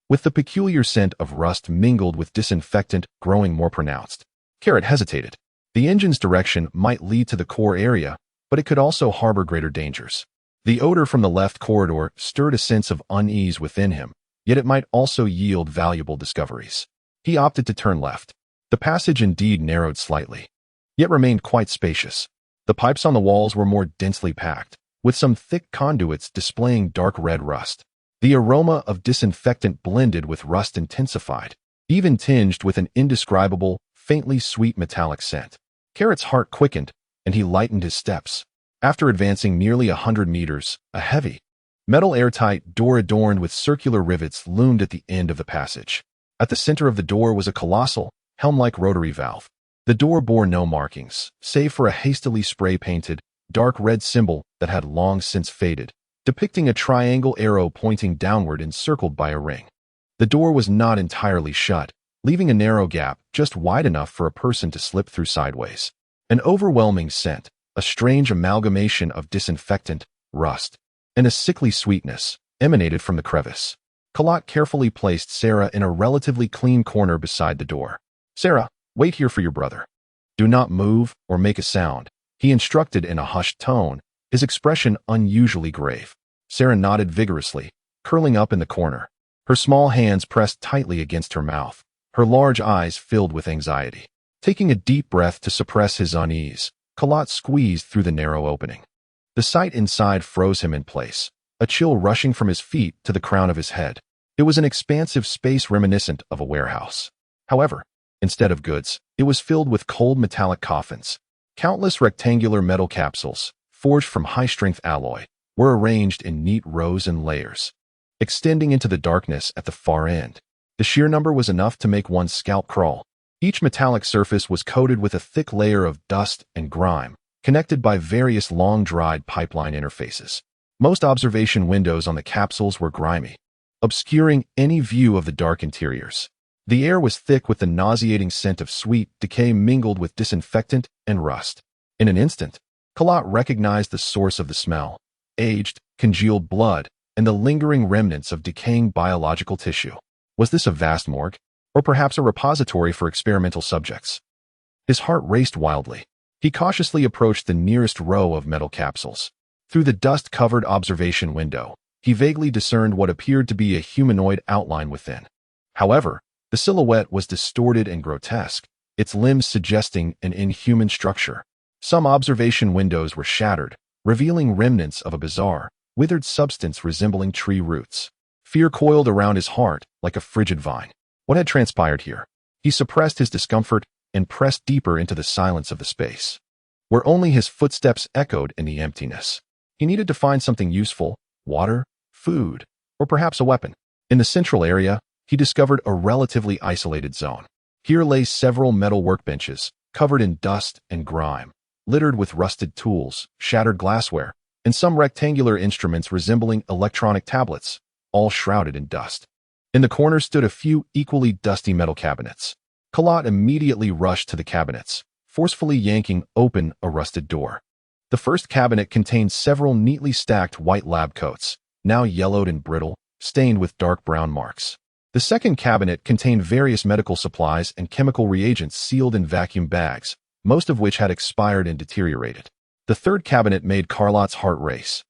With the peculiar scent of rust mingled with disinfectant growing more pronounced, Carrot hesitated. The engine's direction might lead to the core area, but it could also harbor greater dangers. The odor from the left corridor stirred a sense of unease within him, yet it might also yield valuable discoveries. He opted to turn left. The passage indeed narrowed slightly, yet remained quite spacious. The pipes on the walls were more densely packed, with some thick conduits displaying dark red rust. The aroma of disinfectant blended with rust intensified, even tinged with an indescribable, faintly sweet metallic scent. Carrot's heart quickened, and he lightened his steps. After advancing nearly 100 meters, a heavy, metal airtight door adorned with circular rivets loomed at the end of the passage. At the center of the door was a colossal, helm-like rotary valve. The door bore no markings, save for a hastily spray-painted, dark red symbol that had long since faded, depicting a triangle arrow pointing downward encircled by a ring. The door was not entirely shut, leaving a narrow gap just wide enough for a person to slip through sideways. An overwhelming scent, a strange amalgamation of disinfectant, rust, and a sickly sweetness, emanated from the crevice. Kalat carefully placed Sera in a relatively clean corner beside the door. "Sera, wait here for your brother. Do not move or make a sound," he instructed in a hushed tone, his expression unusually grave. Sera nodded vigorously, curling up in the corner. Her small hands pressed tightly against her mouth, her large eyes filled with anxiety. Taking a deep breath to suppress his unease, Kalat squeezed through the narrow opening. The sight inside froze him in place, a chill rushing from his feet to the crown of his head. It was an expansive space reminiscent of a warehouse. However, instead of goods, it was filled with cold metallic coffins. Countless rectangular metal capsules, forged from high-strength alloy, were arranged in neat rows and layers, extending into the darkness at the far end. The sheer number was enough to make one's scalp crawl. Each metallic surface was coated with a thick layer of dust and grime, connected by various long-dried pipeline interfaces. Most observation windows on the capsules were grimy, obscuring any view of the dark interiors. The air was thick with the nauseating scent of sweet decay mingled with disinfectant and rust. In an instant, Kalat recognized the source of the smell: aged, congealed blood, and the lingering remnants of decaying biological tissue. Was this a vast morgue, or perhaps a repository for experimental subjects? His heart raced wildly. He cautiously approached the nearest row of metal capsules. Through the dust-covered observation window, he vaguely discerned what appeared to be a humanoid outline within. However, the silhouette was distorted and grotesque, its limbs suggesting an inhuman structure. Some observation windows were shattered, revealing remnants of a bizarre, withered substance resembling tree roots. Fear coiled around his heart like a frigid vine. What had transpired here? He suppressed his discomfort and pressed deeper into the silence of the space, where only his footsteps echoed in the emptiness. He needed to find something useful: water, food, or perhaps a weapon. In the central area, he discovered a relatively isolated zone. Here lay several metal workbenches, covered in dust and grime, littered with rusted tools, shattered glassware, and some rectangular instruments resembling electronic tablets, all shrouded in dust. In the corner stood a few equally dusty metal cabinets. Kalat immediately rushed to the cabinets, forcefully yanking open a rusted door. The first cabinet contained several neatly stacked white lab coats, now yellowed and brittle, stained with dark brown marks. The second cabinet contained various medical supplies and chemical reagents sealed in vacuum bags, most of which had expired and deteriorated. The third cabinet made Carlot's heart race.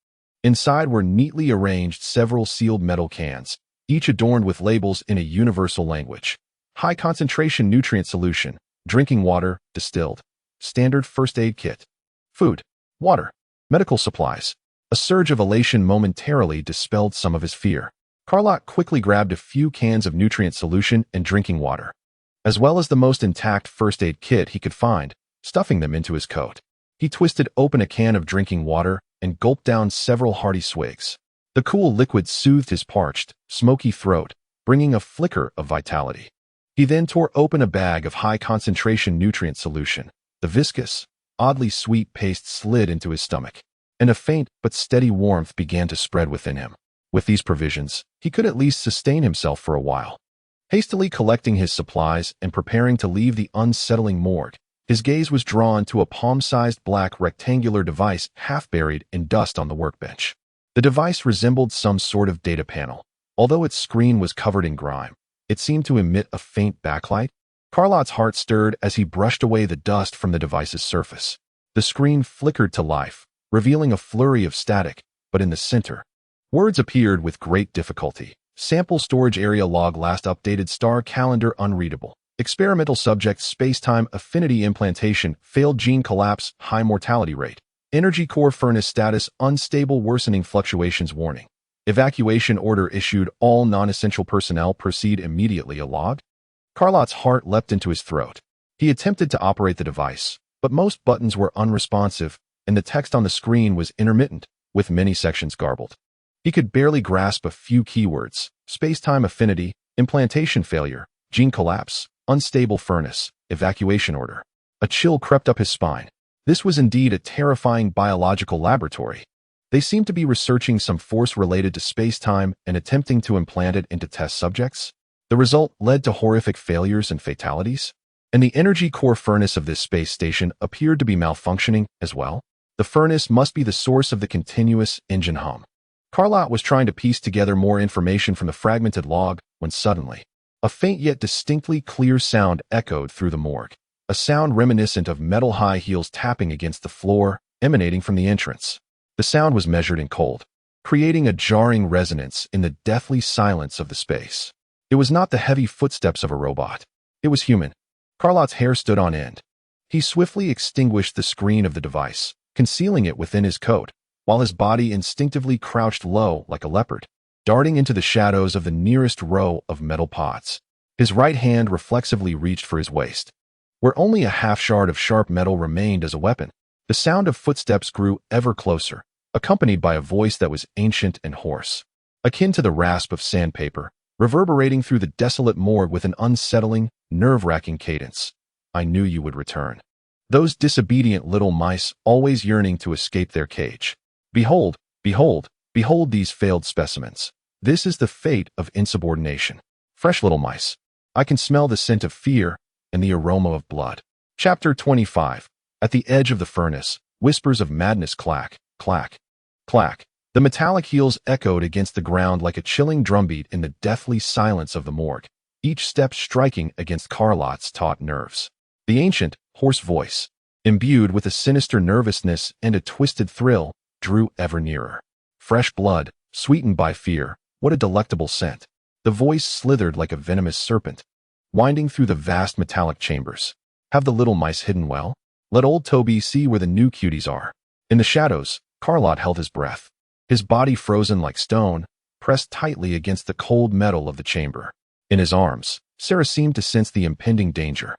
Inside were neatly arranged several sealed metal cans, each adorned with labels in a universal language: high-concentration nutrient solution, drinking water, distilled, standard first aid kit, food, water, medical supplies. A surge of elation momentarily dispelled some of his fear. Carlot quickly grabbed a few cans of nutrient solution and drinking water, as well as the most intact first aid kit he could find, stuffing them into his coat. He twisted open a can of drinking water and gulped down several hearty swigs. The cool liquid soothed his parched, smoky throat, bringing a flicker of vitality. He then tore open a bag of high-concentration nutrient solution. The viscous, oddly sweet paste slid into his stomach, and a faint but steady warmth began to spread within him. With these provisions, he could at least sustain himself for a while. Hastily collecting his supplies and preparing to leave the unsettling morgue, his gaze was drawn to a palm-sized black rectangular device half buried in dust on the workbench. The device resembled some sort of data panel. Although its screen was covered in grime, it seemed to emit a faint backlight. Carlot's heart stirred as he brushed away the dust from the device's surface. The screen flickered to life, revealing a flurry of static, but in the center, words appeared with great difficulty. Sample storage area log last updated star calendar unreadable. Experimental subject space-time affinity implantation failed gene collapse high mortality rate. Energy core furnace status unstable worsening fluctuations warning. Evacuation order issued all non-essential personnel proceed immediately a log. Carlot's heart leapt into his throat. He attempted to operate the device, but most buttons were unresponsive and the text on the screen was intermittent, with many sections garbled. He could barely grasp a few keywords: space-time affinity, implantation failure, gene collapse, unstable furnace, evacuation order. A chill crept up his spine. This was indeed a terrifying biological laboratory. They seemed to be researching some force related to space-time and attempting to implant it into test subjects. The result led to horrific failures and fatalities, and the energy core furnace of this space station appeared to be malfunctioning as well. The furnace must be the source of the continuous engine hum. Carlot was trying to piece together more information from the fragmented log when suddenly, a faint yet distinctly clear sound echoed through the morgue, a sound reminiscent of metal high heels tapping against the floor, emanating from the entrance. The sound was measured in cold, creating a jarring resonance in the deathly silence of the space. It was not the heavy footsteps of a robot. It was human. Carlot's hair stood on end. He swiftly extinguished the screen of the device, concealing it within his coat, while his body instinctively crouched low like a leopard, darting into the shadows of the nearest row of metal pots. His right hand reflexively reached for his waist, where only a half shard of sharp metal remained as a weapon. The sound of footsteps grew ever closer, accompanied by a voice that was ancient and hoarse, akin to the rasp of sandpaper, reverberating through the desolate morgue with an unsettling, nerve-wracking cadence. I knew you would return. Those disobedient little mice always yearning to escape their cage. Behold, behold, behold these failed specimens. This is the fate of insubordination. Fresh little mice. I can smell the scent of fear and the aroma of blood. Chapter 25. At the edge of the furnace, whispers of madness clack, clack, clack. The metallic heels echoed against the ground like a chilling drumbeat in the deathly silence of the morgue, each step striking against Carlot's taut nerves. The ancient, hoarse voice, imbued with a sinister nervousness and a twisted thrill, drew ever nearer. Fresh blood, sweetened by fear, what a delectable scent. The voice slithered like a venomous serpent, winding through the vast metallic chambers. Have the little mice hidden well? Let old Toby see where the new cuties are. In the shadows, Carlot held his breath, his body frozen like stone, pressed tightly against the cold metal of the chamber. In his arms, Sera seemed to sense the impending danger,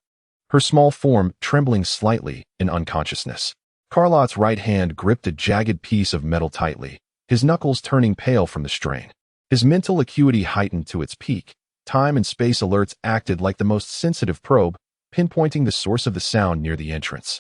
her small form trembling slightly in unconsciousness. Carlot's right hand gripped a jagged piece of metal tightly, his knuckles turning pale from the strain. His mental acuity heightened to its peak. Time and space alerts acted like the most sensitive probe, pinpointing the source of the sound near the entrance.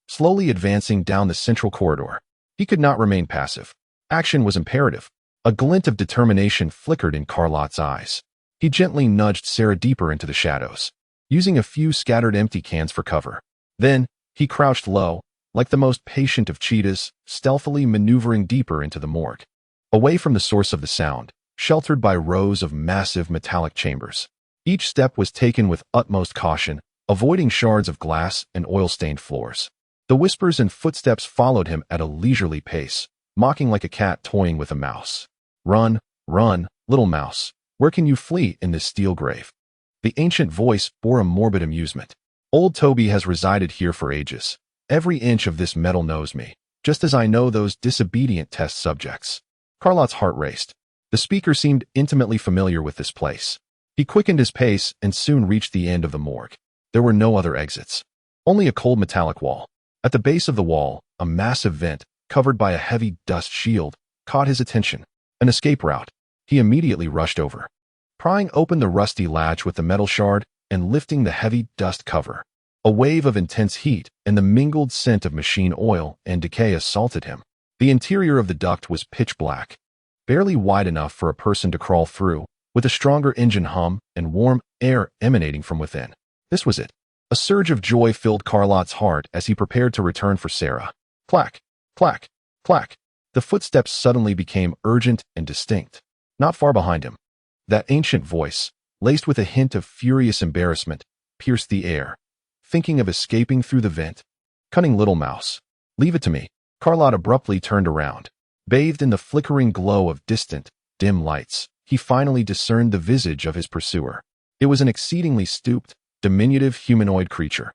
Slowly advancing down the central corridor, he could not remain passive. Action was imperative. A glint of determination flickered in Carlot's eyes. He gently nudged Sera deeper into the shadows, using a few scattered empty cans for cover. Then, he crouched low, like the most patient of cheetahs, stealthily maneuvering deeper into the morgue, away from the source of the sound, sheltered by rows of massive metallic chambers. Each step was taken with utmost caution, avoiding shards of glass and oil-stained floors. The whispers and footsteps followed him at a leisurely pace, mocking like a cat toying with a mouse. Run, run, little mouse. Where can you flee in this steel grave? The ancient voice bore a morbid amusement. Old Toby has resided here for ages. Every inch of this metal knows me, just as I know those disobedient test subjects. Carlot's heart raced. The speaker seemed intimately familiar with this place. He quickened his pace and soon reached the end of the morgue. There were no other exits, only a cold metallic wall. At the base of the wall, a massive vent, covered by a heavy dust shield, caught his attention. An escape route. He immediately rushed over, prying open the rusty latch with the metal shard and lifting the heavy dust cover. A wave of intense heat and the mingled scent of machine oil and decay assaulted him. The interior of the duct was pitch black, barely wide enough for a person to crawl through, with a stronger engine hum and warm air emanating from within. This was it. A surge of joy filled Carlot's heart as he prepared to return for Sera. Clack, clack, clack. The footsteps suddenly became urgent and distinct. Not far behind him, that ancient voice, laced with a hint of furious embarrassment, pierced the air. Thinking of escaping through the vent? Cunning little mouse. Leave it to me. Carlot abruptly turned around. Bathed in the flickering glow of distant, dim lights, he finally discerned the visage of his pursuer. It was an exceedingly stooped, diminutive humanoid creature,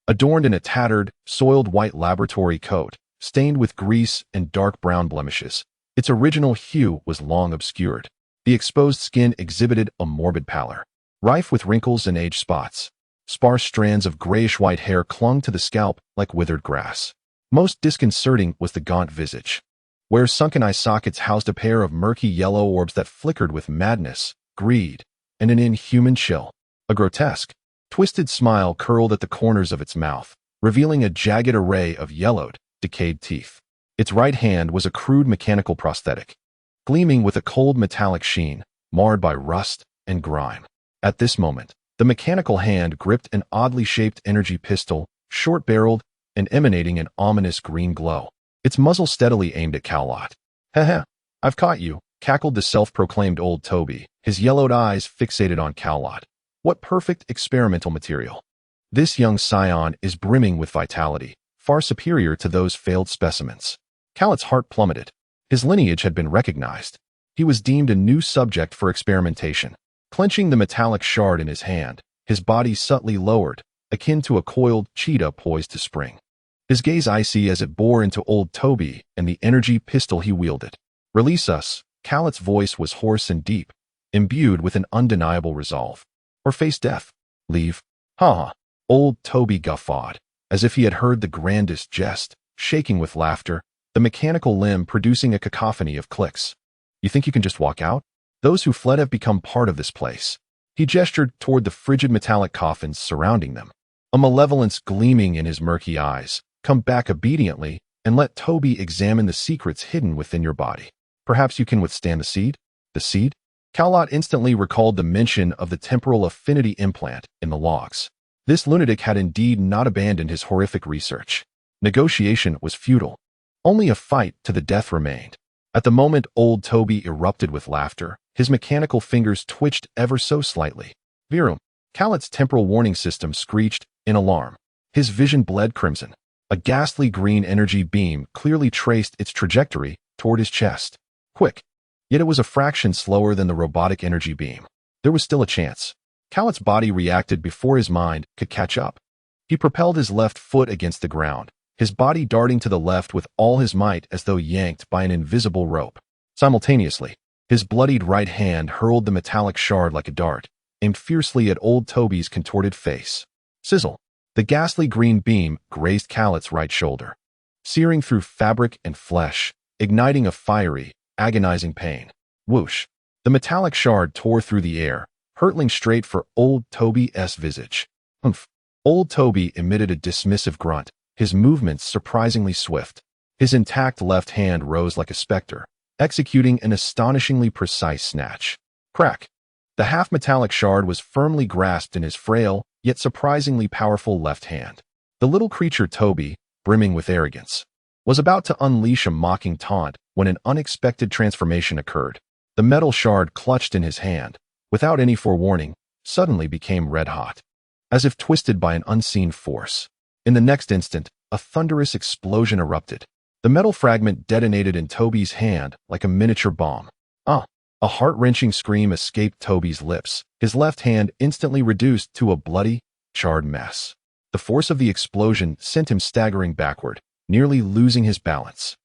adorned in a tattered, soiled white laboratory coat, stained with grease and dark brown blemishes. Its original hue was long obscured. The exposed skin exhibited a morbid pallor, rife with wrinkles and age spots. Sparse strands of grayish-white hair clung to the scalp like withered grass. Most disconcerting was the gaunt visage, where sunken eye sockets housed a pair of murky yellow orbs that flickered with madness, greed, and an inhuman chill. A grotesque, twisted smile curled at the corners of its mouth, revealing a jagged array of yellowed, decayed teeth. Its right hand was a crude mechanical prosthetic, gleaming with a cold metallic sheen, marred by rust and grime. At this moment, the mechanical hand gripped an oddly shaped energy pistol, short-barreled and emanating an ominous green glow. Its muzzle steadily aimed at Carlot. "Heh, I've caught you," cackled the self-proclaimed old Toby, his yellowed eyes fixated on Carlot. What perfect experimental material. This young scion is brimming with vitality, far superior to those failed specimens. Carlot's heart plummeted. His lineage had been recognized. He was deemed a new subject for experimentation. Clenching the metallic shard in his hand, his body subtly lowered, akin to a coiled cheetah poised to spring. His gaze icy as it bore into old Toby and the energy pistol he wielded. "Release us." Carlot's voice was hoarse and deep, imbued with an undeniable resolve. "Or face death." "Leave." "Ha." Old Toby guffawed, as if he had heard the grandest jest, shaking with laughter, the mechanical limb producing a cacophony of clicks. "You think you can just walk out? Those who fled have become part of this place." He gestured toward the frigid metallic coffins surrounding them, a malevolence gleaming in his murky eyes. "Come back obediently and let Toby examine the secrets hidden within your body. Perhaps you can withstand the seed?" "The seed?" Carlot instantly recalled the mention of the temporal affinity implant in the logs. This lunatic had indeed not abandoned his horrific research. Negotiation was futile. Only a fight to the death remained. At the moment, old Toby erupted with laughter. His mechanical fingers twitched ever so slightly. "Virum." Carlot's temporal warning system screeched in alarm. His vision bled crimson. A ghastly green energy beam clearly traced its trajectory toward his chest. Quick. Yet it was a fraction slower than the robotic energy beam. There was still a chance. Carlot's body reacted before his mind could catch up. He propelled his left foot against the ground, his body darting to the left with all his might as though yanked by an invisible rope. Simultaneously, his bloodied right hand hurled the metallic shard like a dart, aimed fiercely at old Toby's contorted face. Sizzle. The ghastly green beam grazed Carlot's right shoulder, searing through fabric and flesh, igniting a fiery, agonizing pain. Whoosh. The metallic shard tore through the air, hurtling straight for old Toby's visage. Humph. Old Toby emitted a dismissive grunt, his movements surprisingly swift. His intact left hand rose like a specter, executing an astonishingly precise snatch. Crack. The half-metallic shard was firmly grasped in his frail, yet surprisingly powerful left hand. The little creature Toby, brimming with arrogance, was about to unleash a mocking taunt when an unexpected transformation occurred. The metal shard clutched in his hand, without any forewarning, suddenly became red-hot, as if twisted by an unseen force. In the next instant, a thunderous explosion erupted. The metal fragment detonated in Toby's hand like a miniature bomb. Ah! A heart-wrenching scream escaped Toby's lips, his left hand instantly reduced to a bloody, charred mess. The force of the explosion sent him staggering backward, nearly losing his balance.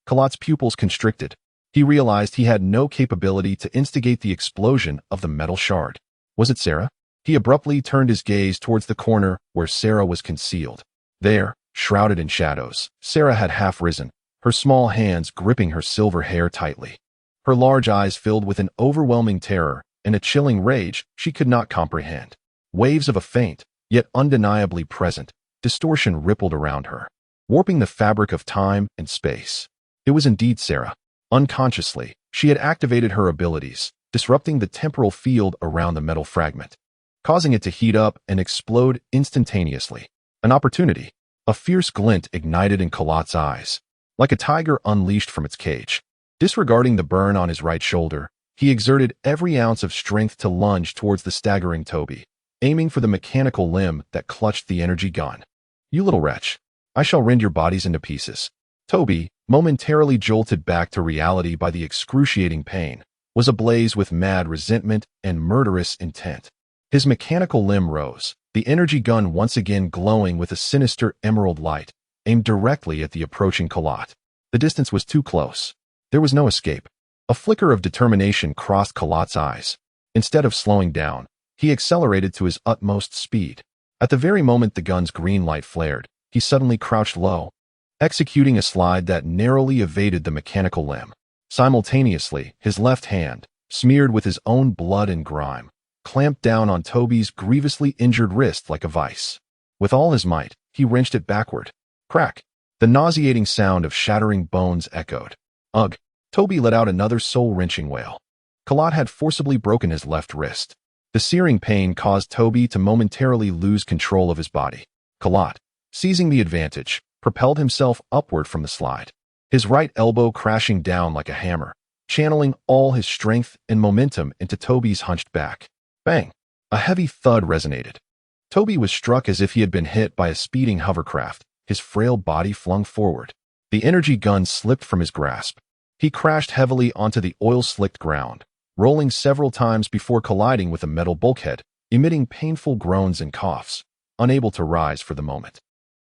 Carlot's pupils constricted. He realized he had no capability to instigate the explosion of the metal shard. Was it Sera? He abruptly turned his gaze towards the corner where Sera was concealed. There, shrouded in shadows, Sera had half risen, her small hands gripping her silver hair tightly. Her large eyes filled with an overwhelming terror and a chilling rage she could not comprehend. Waves of a faint, yet undeniably present, distortion rippled around her, warping the fabric of time and space. It was indeed Sera. Unconsciously, She had activated her abilities, disrupting the temporal field around the metal fragment, causing it to heat up and explode instantaneously. An opportunity. A fierce glint ignited in Kalat's eyes, like a tiger unleashed from its cage. Disregarding the burn on his right shoulder, he exerted every ounce of strength to lunge towards the staggering Toby, aiming for the mechanical limb that clutched the energy gun. "You little wretch. I shall rend your bodies into pieces." Toby, momentarily jolted back to reality by the excruciating pain, was ablaze with mad resentment and murderous intent. His mechanical limb rose, the energy gun once again glowing with a sinister emerald light, aimed directly at the approaching Kalat. The distance was too close. There was no escape. A flicker of determination crossed Kalat's eyes. Instead of slowing down, he accelerated to his utmost speed. At the very moment the gun's green light flared, he suddenly crouched low, executing a slide that narrowly evaded the mechanical limb. Simultaneously, his left hand, smeared with his own blood and grime, clamped down on Toby's grievously injured wrist like a vice. With all his might, he wrenched it backward. Crack! The nauseating sound of shattering bones echoed. Ugh! Toby let out another soul-wrenching wail. Kalat had forcibly broken his left wrist. The searing pain caused Toby to momentarily lose control of his body. Kalat, seizing the advantage, propelled himself upward from the slide, his right elbow crashing down like a hammer, channeling all his strength and momentum into Toby's hunched back. Bang! A heavy thud resonated. Toby was struck as if he had been hit by a speeding hovercraft, his frail body flung forward. The energy gun slipped from his grasp. He crashed heavily onto the oil-slicked ground, rolling several times before colliding with a metal bulkhead, emitting painful groans and coughs, unable to rise for the moment.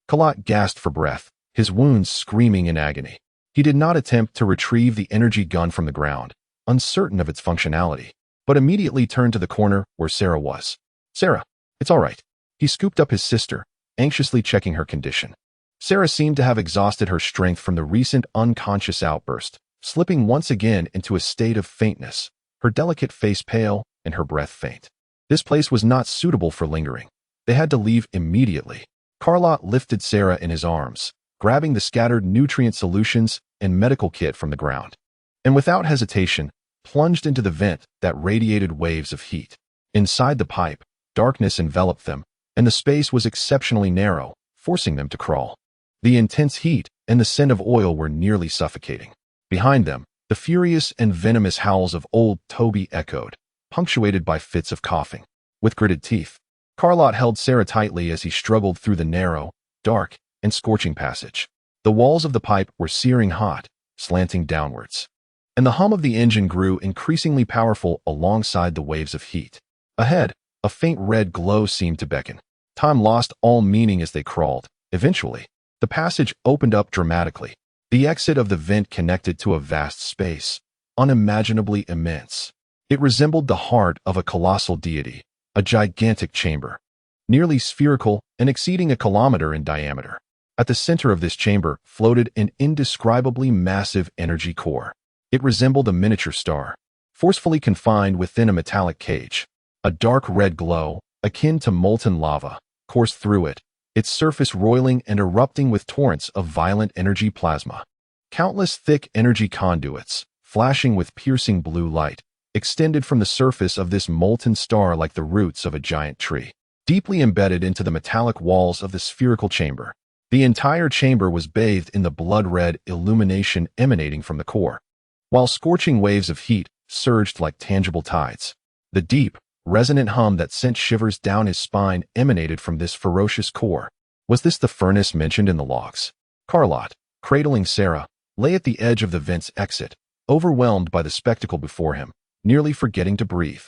Kalat gasped for breath, his wounds screaming in agony. He did not attempt to retrieve the energy gun from the ground, uncertain of its functionality, but immediately turned to the corner where Sera was. "Sera, it's all right." He scooped up his sister, anxiously checking her condition. Sera seemed to have exhausted her strength from the recent unconscious outburst, slipping once again into a state of faintness, her delicate face pale and her breath faint. This place was not suitable for lingering. They had to leave immediately. Karlot lifted Sera in his arms, grabbing the scattered nutrient solutions and medical kit from the ground, and without hesitation, plunged into the vent that radiated waves of heat. Inside the pipe, darkness enveloped them, and the space was exceptionally narrow, forcing them to crawl. The intense heat and the scent of oil were nearly suffocating. Behind them, the furious and venomous howls of old Toby echoed, punctuated by fits of coughing. With gritted teeth, Karlot held Sera tightly as he struggled through the narrow, dark, and scorching passage. The walls of the pipe were searing hot, slanting downwards, and the hum of the engine grew increasingly powerful alongside the waves of heat. Ahead, a faint red glow seemed to beckon. Time lost all meaning as they crawled. Eventually, the passage opened up dramatically. The exit of the vent connected to a vast space, unimaginably immense. It resembled the heart of a colossal deity, a gigantic chamber, nearly spherical and exceeding a kilometer in diameter. At the center of this chamber floated an indescribably massive energy core. It resembled a miniature star, forcefully confined within a metallic cage. A dark red glow, akin to molten lava, coursed through it, its surface roiling and erupting with torrents of violent energy plasma. Countless thick energy conduits, flashing with piercing blue light, extended from the surface of this molten star like the roots of a giant tree, deeply embedded into the metallic walls of the spherical chamber. The entire chamber was bathed in the blood-red illumination emanating from the core, while scorching waves of heat surged like tangible tides. The deep, resonant hum that sent shivers down his spine emanated from this ferocious core. Was this the furnace mentioned in the logs? Karlot, cradling Sera, lay at the edge of the vent's exit, overwhelmed by the spectacle before him, nearly forgetting to breathe.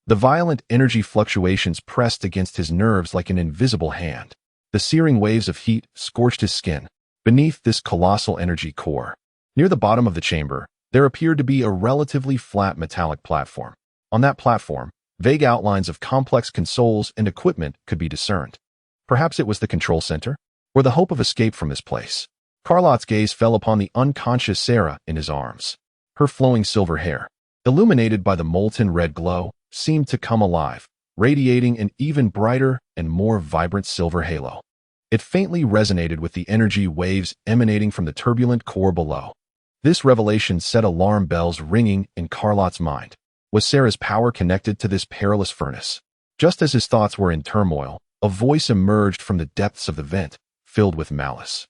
The violent energy fluctuations pressed against his nerves like an invisible hand. The searing waves of heat scorched his skin. Beneath this colossal energy core, near the bottom of the chamber, there appeared to be a relatively flat metallic platform. On that platform, vague outlines of complex consoles and equipment could be discerned. Perhaps it was the control center, or the hope of escape from this place. Karlot's gaze fell upon the unconscious Sera in his arms. Her flowing silver hair, illuminated by the molten red glow, seemed to come alive, radiating an even brighter and more vibrant silver halo. It faintly resonated with the energy waves emanating from the turbulent core below. This revelation set alarm bells ringing in Carlot's mind. Was Sera's power connected to this perilous furnace? Just as his thoughts were in turmoil, a voice emerged from the depths of the vent, filled with malice.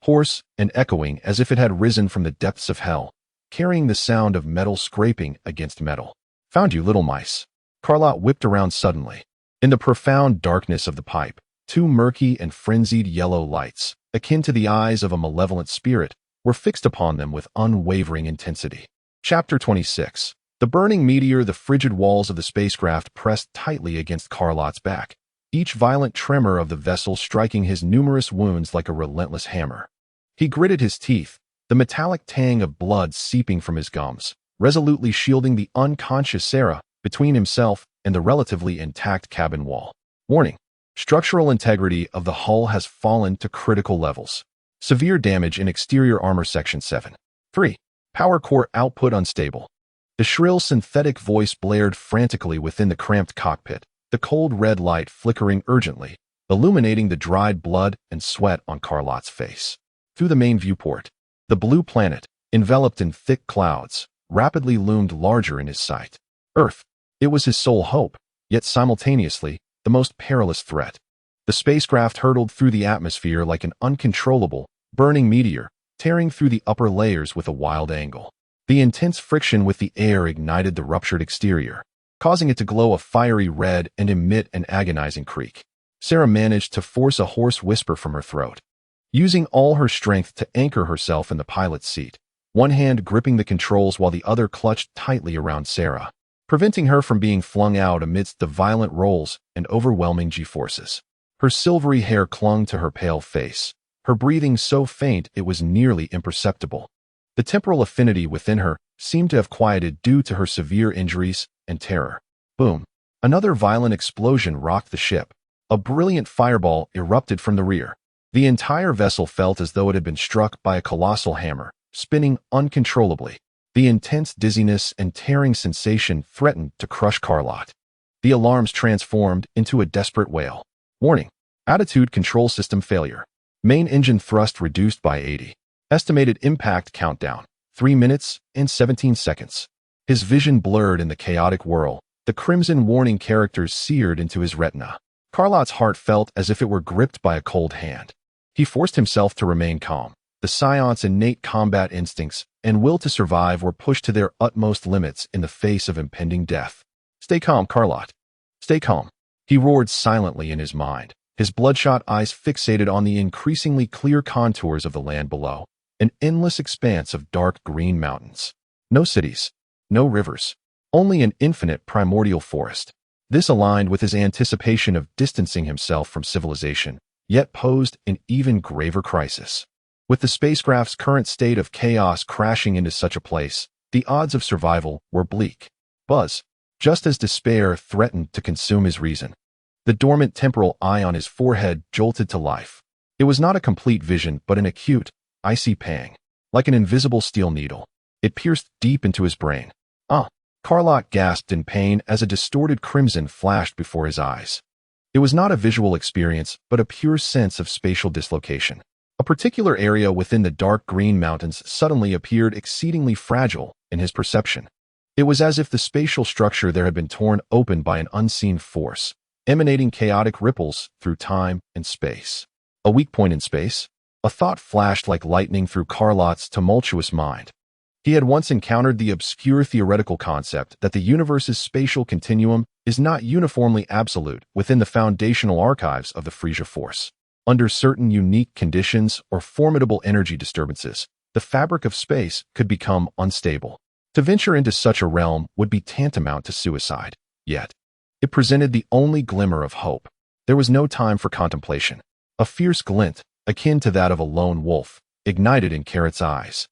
Hoarse and echoing as if it had risen from the depths of hell, carrying the sound of metal scraping against metal. "Found you, little mice." Carlot whipped around suddenly. In the profound darkness of the pipe, two murky and frenzied yellow lights, akin to the eyes of a malevolent spirit, were fixed upon them with unwavering intensity. Chapter 26. The burning meteor. The frigid walls of the spacecraft pressed tightly against Carlot's back, each violent tremor of the vessel striking his numerous wounds like a relentless hammer. He gritted his teeth, the metallic tang of blood seeping from his gums, resolutely shielding the unconscious Sera between himself and the relatively intact cabin wall. Warning: structural integrity of the hull has fallen to critical levels. Severe damage in exterior armor section 7. 3. Power core output unstable. The shrill synthetic voice blared frantically within the cramped cockpit, the cold red light flickering urgently, illuminating the dried blood and sweat on Carlot's face. Through the main viewport, the blue planet, enveloped in thick clouds, rapidly loomed larger in his sight. Earth. It was his sole hope, yet simultaneously, the most perilous threat. The spacecraft hurtled through the atmosphere like an uncontrollable, burning meteor, tearing through the upper layers with a wild angle. The intense friction with the air ignited the ruptured exterior, causing it to glow a fiery red and emit an agonizing creak. Sera managed to force a hoarse whisper from her throat. Using all her strength to anchor herself in the pilot's seat, one hand gripping the controls while the other clutched tightly around Sera, preventing her from being flung out amidst the violent rolls and overwhelming G-forces. Her silvery hair clung to her pale face, her breathing so faint it was nearly imperceptible. The temporal affinity within her seemed to have quieted due to her severe injuries and terror. Boom! Another violent explosion rocked the ship. A brilliant fireball erupted from the rear. The entire vessel felt as though it had been struck by a colossal hammer, spinning uncontrollably. The intense dizziness and tearing sensation threatened to crush Carlot. The alarms transformed into a desperate wail. Warning: attitude control system failure. Main engine thrust reduced by 80. Estimated impact countdown: 3 minutes and 17 seconds. His vision blurred in the chaotic whirl, the crimson warning characters seared into his retina. Carlot's heart felt as if it were gripped by a cold hand. He forced himself to remain calm. The Scion's innate combat instincts and will to survive were pushed to their utmost limits in the face of impending death. "Stay calm, Carlot. Stay calm," he roared silently in his mind, his bloodshot eyes fixated on the increasingly clear contours of the land below, an endless expanse of dark green mountains. No cities, no rivers, only an infinite primordial forest. This aligned with his anticipation of distancing himself from civilization, yet posed an even graver crisis. With the spacecraft's current state of chaos crashing into such a place, the odds of survival were bleak. Buzz, just as despair threatened to consume his reason. The dormant temporal eye on his forehead jolted to life. It was not a complete vision, but an acute, icy pang. Like an invisible steel needle, it pierced deep into his brain. "Ah!" Carlot gasped in pain as a distorted crimson flashed before his eyes. It was not a visual experience, but a pure sense of spatial dislocation. A particular area within the dark green mountains suddenly appeared exceedingly fragile in his perception. It was as if the spatial structure there had been torn open by an unseen force, emanating chaotic ripples through time and space. A weak point in space? A thought flashed like lightning through Carlot's tumultuous mind. He had once encountered the obscure theoretical concept that the universe's spatial continuum is not uniformly absolute within the foundational archives of the Frieza Force. Under certain unique conditions or formidable energy disturbances, the fabric of space could become unstable. To venture into such a realm would be tantamount to suicide. Yet, it presented the only glimmer of hope. There was no time for contemplation. A fierce glint, akin to that of a lone wolf, ignited in Carrot's eyes.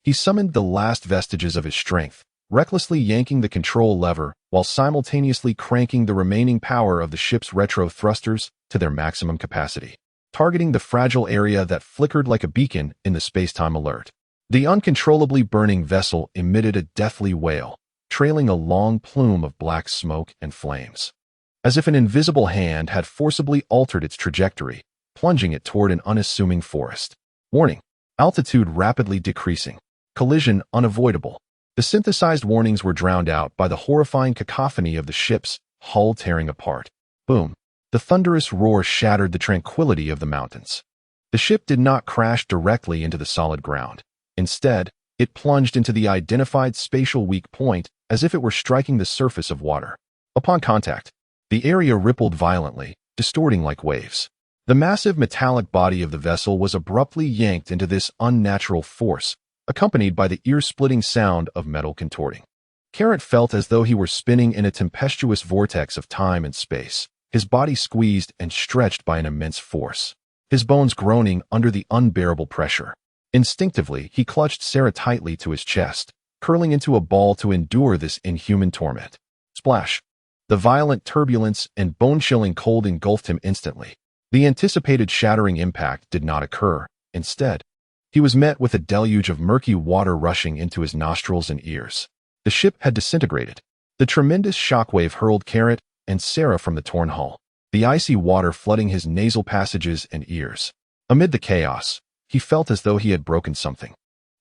He summoned the last vestiges of his strength, recklessly yanking the control lever while simultaneously cranking the remaining power of the ship's retro thrusters to their maximum capacity, targeting the fragile area that flickered like a beacon in the space-time alert. The uncontrollably burning vessel emitted a deathly wail, trailing a long plume of black smoke and flames. As if an invisible hand had forcibly altered its trajectory, plunging it toward an unassuming forest. Warning: altitude rapidly decreasing. collision unavoidable. The synthesized warnings were drowned out by the horrifying cacophony of the ship's hull tearing apart. Boom. The thunderous roar shattered the tranquility of the mountains. The ship did not crash directly into the solid ground. Instead, it plunged into the identified spatial weak point as if it were striking the surface of water. Upon contact, the area rippled violently, distorting like waves. The massive metallic body of the vessel was abruptly yanked into this unnatural force, accompanied by the ear-splitting sound of metal contorting. Carrot felt as though he were spinning in a tempestuous vortex of time and space, his body squeezed and stretched by an immense force, his bones groaning under the unbearable pressure. Instinctively, he clutched Sera tightly to his chest, curling into a ball to endure this inhuman torment. Splash! The violent turbulence and bone-chilling cold engulfed him instantly. The anticipated shattering impact did not occur. Instead, he was met with a deluge of murky water rushing into his nostrils and ears. The ship had disintegrated. The tremendous shockwave hurled Carrot and Sera from the torn hull, the icy water flooding his nasal passages and ears. Amid the chaos, he felt as though he had broken something.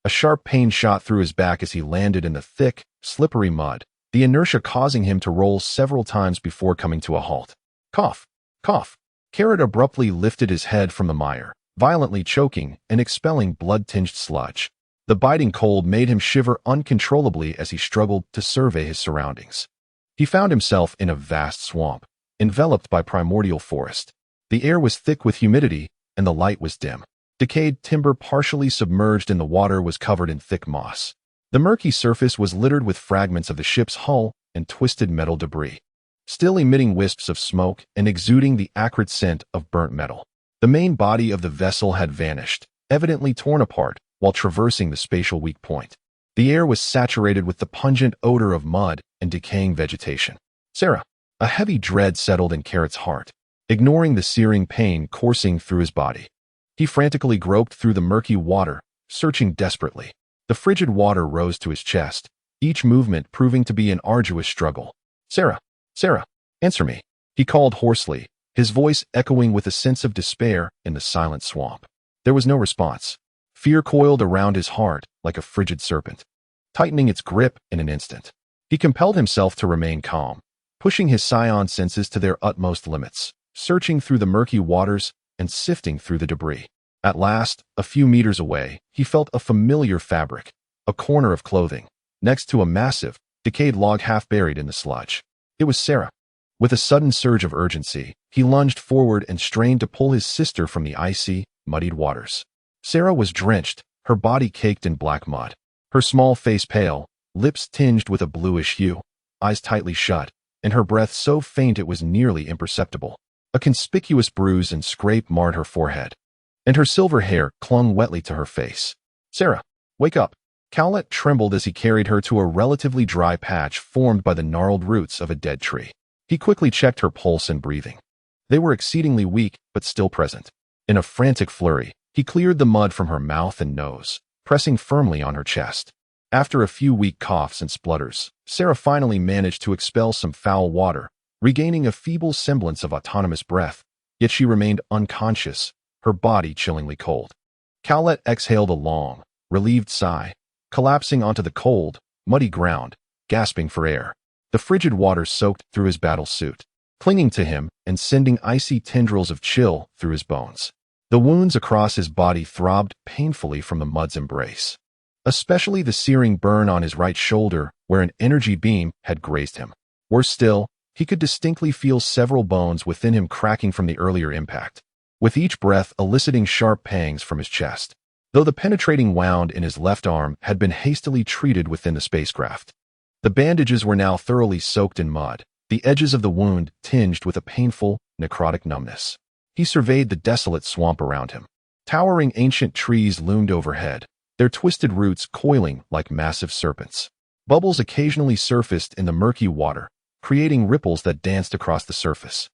A sharp pain shot through his back as he landed in the thick, slippery mud, the inertia causing him to roll several times before coming to a halt. Cough! Cough! Carrot abruptly lifted his head from the mire, violently choking and expelling blood-tinged sludge. The biting cold made him shiver uncontrollably as he struggled to survey his surroundings. He found himself in a vast swamp, enveloped by primordial forest. The air was thick with humidity, and the light was dim. Decayed timber partially submerged in the water was covered in thick moss. The murky surface was littered with fragments of the ship's hull and twisted metal debris, still emitting wisps of smoke and exuding the acrid scent of burnt metal. The main body of the vessel had vanished, evidently torn apart, while traversing the spatial weak point. The air was saturated with the pungent odor of mud and decaying vegetation. Sera! A heavy dread settled in Carrot's heart, ignoring the searing pain coursing through his body. He frantically groped through the murky water, searching desperately. The frigid water rose to his chest, each movement proving to be an arduous struggle. Sera! Sera! Answer me! He called hoarsely, his voice echoing with a sense of despair in the silent swamp. There was no response. Fear coiled around his heart like a frigid serpent, tightening its grip in an instant. He compelled himself to remain calm, pushing his scion senses to their utmost limits, searching through the murky waters and sifting through the debris. At last, a few meters away, he felt a familiar fabric, a corner of clothing, next to a massive, decayed log half buried in the sludge. It was Sera. With a sudden surge of urgency, he lunged forward and strained to pull his sister from the icy, muddied waters. Sera was drenched, her body caked in black mud, her small face pale, lips tinged with a bluish hue, eyes tightly shut, and her breath so faint it was nearly imperceptible. A conspicuous bruise and scrape marred her forehead, and her silver hair clung wetly to her face. Sera, wake up! Cowlet trembled as he carried her to a relatively dry patch formed by the gnarled roots of a dead tree. He quickly checked her pulse and breathing. They were exceedingly weak, but still present. In a frantic flurry, he cleared the mud from her mouth and nose, pressing firmly on her chest. After a few weak coughs and splutters, Sera finally managed to expel some foul water, regaining a feeble semblance of autonomous breath, yet she remained unconscious, her body chillingly cold. Cowlet exhaled a long, relieved sigh, collapsing onto the cold, muddy ground, gasping for air. The frigid water soaked through his battle suit, clinging to him and sending icy tendrils of chill through his bones. The wounds across his body throbbed painfully from the mud's embrace, especially the searing burn on his right shoulder where an energy beam had grazed him. Worse still, he could distinctly feel several bones within him cracking from the earlier impact, with each breath eliciting sharp pangs from his chest, though the penetrating wound in his left arm had been hastily treated within the spacecraft. The bandages were now thoroughly soaked in mud, the edges of the wound tinged with a painful, necrotic numbness. He surveyed the desolate swamp around him. Towering ancient trees loomed overhead, their twisted roots coiling like massive serpents. Bubbles occasionally surfaced in the murky water, creating ripples that danced across the surface.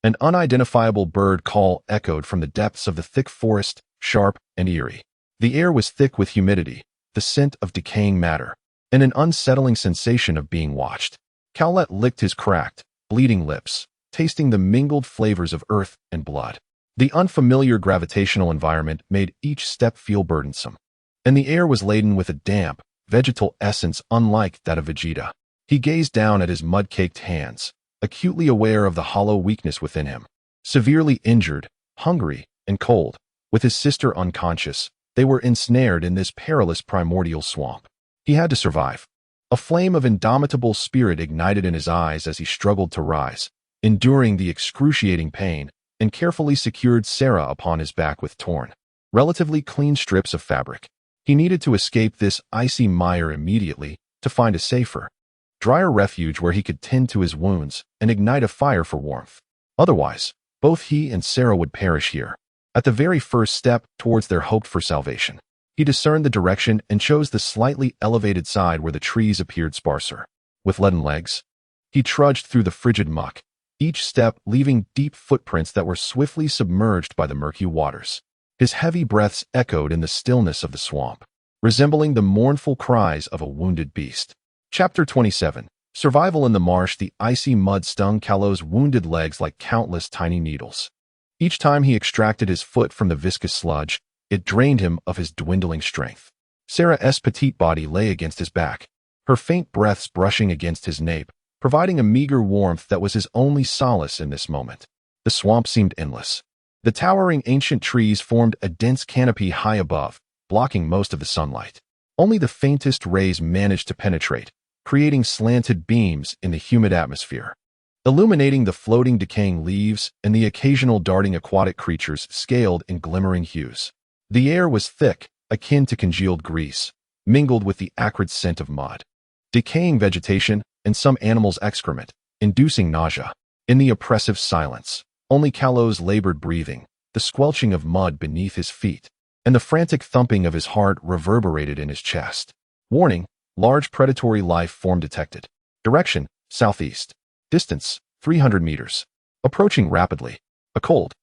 An unidentifiable bird call echoed from the depths of the thick forest, sharp and eerie. The air was thick with humidity, the scent of decaying matter, and an unsettling sensation of being watched. Cowlet licked his cracked, bleeding lips, tasting the mingled flavors of earth and blood. The unfamiliar gravitational environment made each step feel burdensome. and the air was laden with a damp, vegetal essence unlike that of Vegeta. He gazed down at his mud-caked hands, acutely aware of the hollow weakness within him. Severely injured, hungry, and cold, with his sister unconscious, they were ensnared in this perilous primordial swamp. He had to survive. A flame of indomitable spirit ignited in his eyes as he struggled to rise, enduring the excruciating pain, and carefully secured Sera upon his back with torn, relatively clean strips of fabric. He needed to escape this icy mire immediately to find a safer, drier refuge where he could tend to his wounds and ignite a fire for warmth. Otherwise, both he and Sera would perish here. At the very first step towards their hoped-for salvation, he discerned the direction and chose the slightly elevated side where the trees appeared sparser. With leaden legs, he trudged through the frigid muck, each step leaving deep footprints that were swiftly submerged by the murky waters. His heavy breaths echoed in the stillness of the swamp, resembling the mournful cries of a wounded beast. Chapter 27. Survival in the marsh. The icy mud stung Kaioshin's wounded legs like countless tiny needles. Each time he extracted his foot from the viscous sludge, it drained him of his dwindling strength. Sera's petite body lay against his back, her faint breaths brushing against his nape, providing a meager warmth that was his only solace in this moment. The swamp seemed endless. The towering ancient trees formed a dense canopy high above, blocking most of the sunlight. Only the faintest rays managed to penetrate, creating slanted beams in the humid atmosphere, illuminating the floating decaying leaves and the occasional darting aquatic creatures scaled in glimmering hues. The air was thick, akin to congealed grease, mingled with the acrid scent of mud, decaying vegetation, and some animals' excrement, inducing nausea. In the oppressive silence, only Kaioshin's labored breathing, the squelching of mud beneath his feet, and the frantic thumping of his heart reverberated in his chest. Warning: large predatory life form detected. Direction: southeast. Distance: 300 meters. Approaching rapidly. A cold,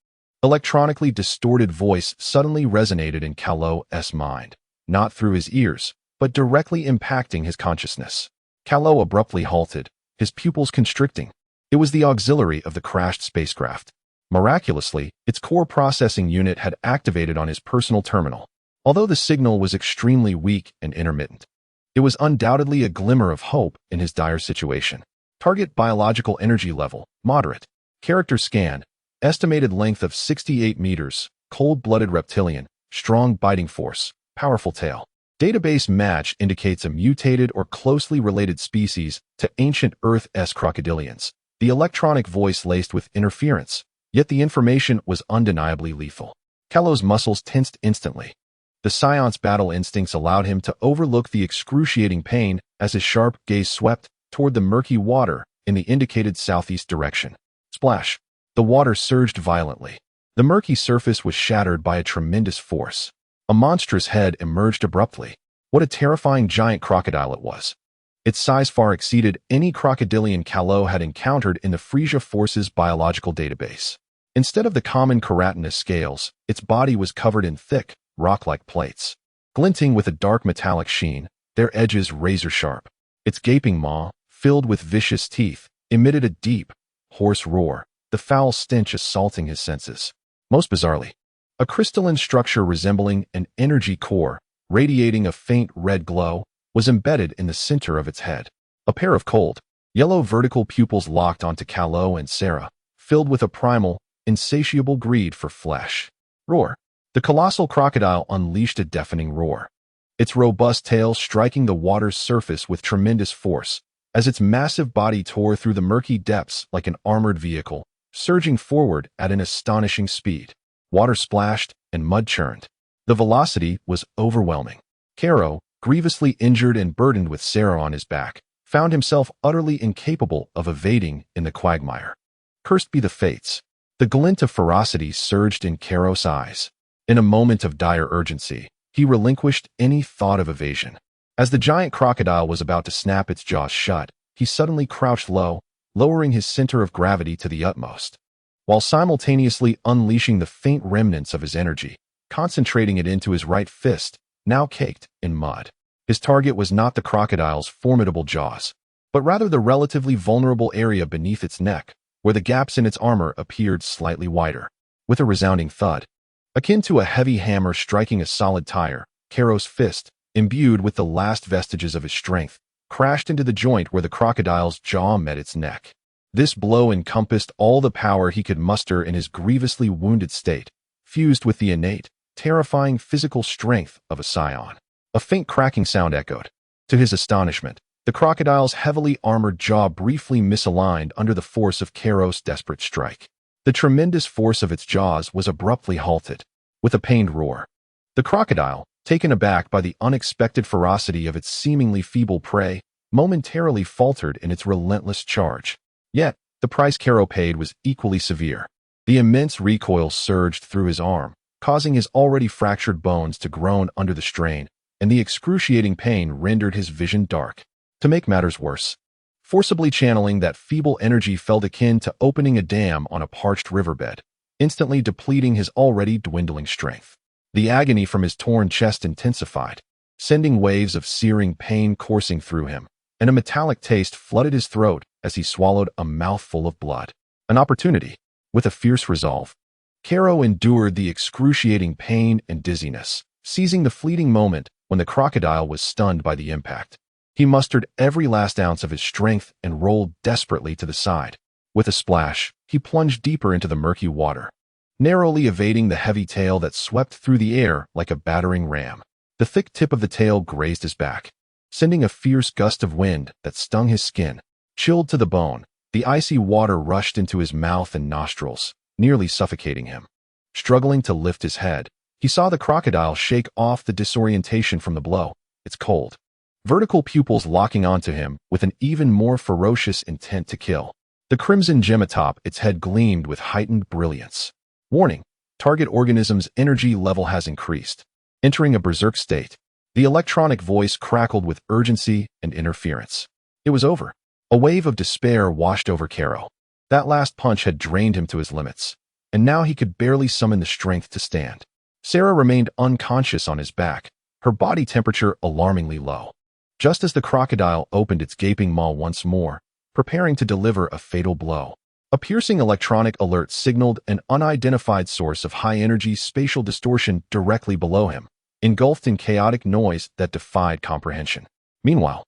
electronically distorted voice suddenly resonated in Kaioshin's mind, not through his ears, but directly impacting his consciousness. Kaioshin abruptly halted, his pupils constricting. It was the auxiliary of the crashed spacecraft. Miraculously, its core processing unit had activated on his personal terminal. Although the signal was extremely weak and intermittent, it was undoubtedly a glimmer of hope in his dire situation. Target biological energy level: moderate. Character scan: estimated length of 68 meters, cold-blooded reptilian, strong biting force, powerful tail. Database match indicates a mutated or closely related species to ancient Earth's crocodilians. The electronic voice laced with interference, yet the information was undeniably lethal. Kaioshin's muscles tensed instantly. The Scion's battle instincts allowed him to overlook the excruciating pain as his sharp gaze swept toward the murky water in the indicated southeast direction. Splash! The water surged violently. The murky surface was shattered by a tremendous force. A monstrous head emerged abruptly. What a terrifying giant crocodile it was. Its size far exceeded any crocodilian Kaioshin had encountered in the Frieza Force's biological database. Instead of the common keratinous scales, its body was covered in thick, rock-like plates, glinting with a dark metallic sheen, their edges razor-sharp. Its gaping maw, filled with vicious teeth, emitted a deep, hoarse roar, the foul stench assaulting his senses. Most bizarrely, a crystalline structure resembling an energy core, radiating a faint red glow, was embedded in the center of its head. A pair of cold, yellow vertical pupils locked onto Kaioh and Sera, filled with a primal, insatiable greed for flesh. Roar! The colossal crocodile unleashed a deafening roar, its robust tail striking the water's surface with tremendous force, as its massive body tore through the murky depths like an armored vehicle, surging forward at an astonishing speed. Water splashed and mud churned. The velocity was overwhelming. Kaioshin, grievously injured and burdened with Sera on his back, found himself utterly incapable of evading in the quagmire. Cursed be the fates. The glint of ferocity surged in Kaioh's eyes. In a moment of dire urgency, he relinquished any thought of evasion. As the giant crocodile was about to snap its jaws shut, he suddenly crouched low, lowering his center of gravity to the utmost, while simultaneously unleashing the faint remnants of his energy, concentrating it into his right fist, now caked in mud. His target was not the crocodile's formidable jaws, but rather the relatively vulnerable area beneath its neck, where the gaps in its armor appeared slightly wider. With a resounding thud, akin to a heavy hammer striking a solid tire, Karo's fist, imbued with the last vestiges of his strength, crashed into the joint where the crocodile's jaw met its neck. This blow encompassed all the power he could muster in his grievously wounded state, fused with the innate, terrifying physical strength of a scion. A faint cracking sound echoed. To his astonishment, the crocodile's heavily armored jaw briefly misaligned under the force of Karo's desperate strike. The tremendous force of its jaws was abruptly halted. With a pained roar, the crocodile, taken aback by the unexpected ferocity of its seemingly feeble prey, momentarily faltered in its relentless charge. Yet, the price Karo paid was equally severe. The immense recoil surged through his arm, causing his already fractured bones to groan under the strain, and the excruciating pain rendered his vision dark. To make matters worse, forcibly channeling that feeble energy felt akin to opening a dam on a parched riverbed, instantly depleting his already dwindling strength. The agony from his torn chest intensified, sending waves of searing pain coursing through him, and a metallic taste flooded his throat as he swallowed a mouthful of blood. An opportunity. With a fierce resolve, Karo endured the excruciating pain and dizziness, seizing the fleeting moment when the crocodile was stunned by the impact. He mustered every last ounce of his strength and rolled desperately to the side. With a splash, he plunged deeper into the murky water, narrowly evading the heavy tail that swept through the air like a battering ram. The thick tip of the tail grazed his back, sending a fierce gust of wind that stung his skin. Chilled to the bone, the icy water rushed into his mouth and nostrils, nearly suffocating him. Struggling to lift his head, he saw the crocodile shake off the disorientation from the blow, its cold, vertical pupils locking onto him with an even more ferocious intent to kill. The crimson gem atop its head gleamed with heightened brilliance. Warning: target organism's energy level has increased. Entering a berserk state, the electronic voice crackled with urgency and interference. It was over. A wave of despair washed over Karo. That last punch had drained him to his limits, and now he could barely summon the strength to stand. Sera remained unconscious on his back, her body temperature alarmingly low. Just as the crocodile opened its gaping maw once more, preparing to deliver a fatal blow, a piercing electronic alert signaled an unidentified source of high-energy spatial distortion directly below him, engulfed in chaotic noise that defied comprehension. Meanwhile,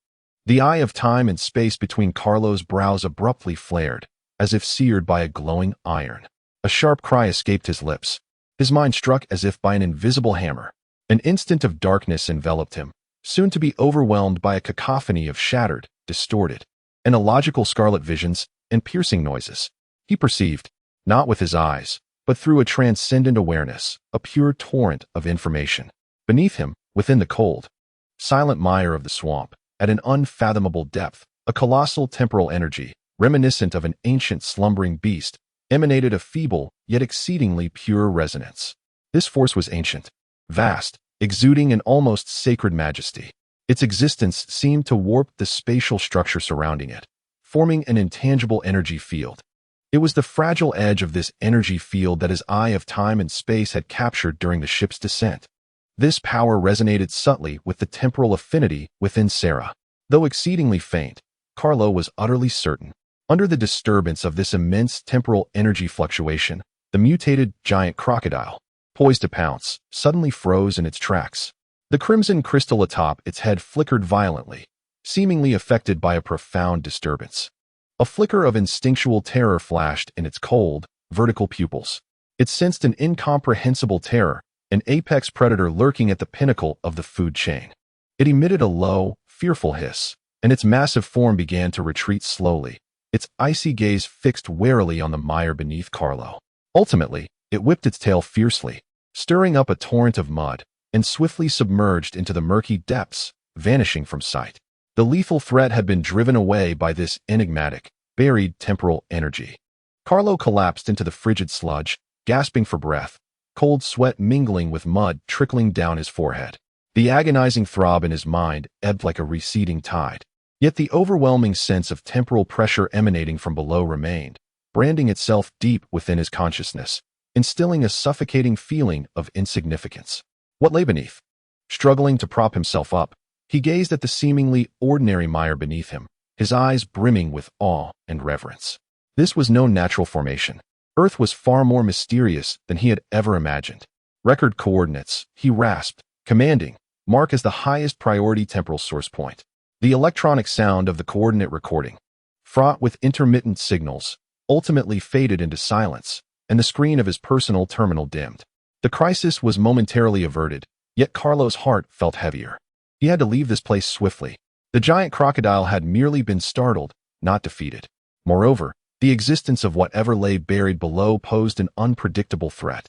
the eye of time and space between Carlo's brows abruptly flared, as if seared by a glowing iron. A sharp cry escaped his lips, his mind struck as if by an invisible hammer. An instant of darkness enveloped him, soon to be overwhelmed by a cacophony of shattered, distorted, and illogical scarlet visions and piercing noises. He perceived, not with his eyes, but through a transcendent awareness, a pure torrent of information. Beneath him, within the cold, silent mire of the swamp, at an unfathomable depth, a colossal temporal energy, reminiscent of an ancient slumbering beast, emanated a feeble, yet exceedingly pure resonance. This force was ancient, vast, exuding an almost sacred majesty. Its existence seemed to warp the spatial structure surrounding it, forming an intangible energy field. It was the fragile edge of this energy field that his eye of time and space had captured during the ship's descent. This power resonated subtly with the temporal affinity within Sera. Though exceedingly faint, Carlo was utterly certain. Under the disturbance of this immense temporal energy fluctuation, the mutated giant crocodile, poised to pounce, suddenly froze in its tracks. The crimson crystal atop its head flickered violently, seemingly affected by a profound disturbance. A flicker of instinctual terror flashed in its cold, vertical pupils. It sensed an incomprehensible terror, an apex predator lurking at the pinnacle of the food chain. It emitted a low, fearful hiss, and its massive form began to retreat slowly, its icy gaze fixed warily on the mire beneath Carlo. Ultimately, it whipped its tail fiercely, stirring up a torrent of mud, and swiftly submerged into the murky depths, vanishing from sight. The lethal threat had been driven away by this enigmatic, buried temporal energy. Carlo collapsed into the frigid sludge, gasping for breath, cold sweat mingling with mud trickling down his forehead. The agonizing throb in his mind ebbed like a receding tide. Yet the overwhelming sense of temporal pressure emanating from below remained, branding itself deep within his consciousness, instilling a suffocating feeling of insignificance. What lay beneath? Struggling to prop himself up, he gazed at the seemingly ordinary mire beneath him, his eyes brimming with awe and reverence. This was no natural formation. Earth was far more mysterious than he had ever imagined. Record coordinates, he rasped, commanding, mark as the highest priority temporal source point. The electronic sound of the coordinate recording, fraught with intermittent signals, ultimately faded into silence, and the screen of his personal terminal dimmed. The crisis was momentarily averted, yet Carlo's heart felt heavier. He had to leave this place swiftly. The giant crocodile had merely been startled, not defeated. Moreover, the existence of whatever lay buried below posed an unpredictable threat.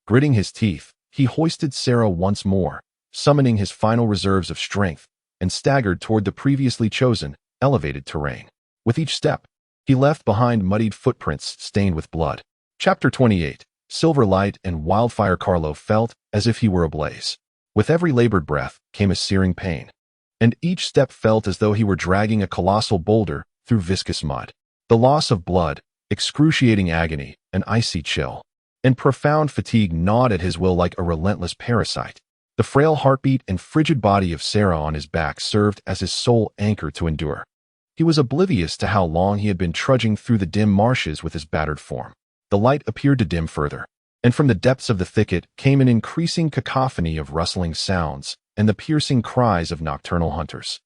Gritting his teeth, he hoisted Sera once more, summoning his final reserves of strength, and staggered toward the previously chosen, elevated terrain. With each step, he left behind muddied footprints stained with blood. Chapter 28. Silver light and wildfire. Carlo felt as if he were ablaze. With every labored breath came a searing pain, and each step felt as though he were dragging a colossal boulder through viscous mud. The loss of blood, excruciating agony, an icy chill, and profound fatigue gnawed at his will like a relentless parasite. The frail heartbeat and frigid body of Sera on his back served as his sole anchor to endure. He was oblivious to how long he had been trudging through the dim marshes with his battered form. The light appeared to dim further, and from the depths of the thicket came an increasing cacophony of rustling sounds and the piercing cries of nocturnal hunters.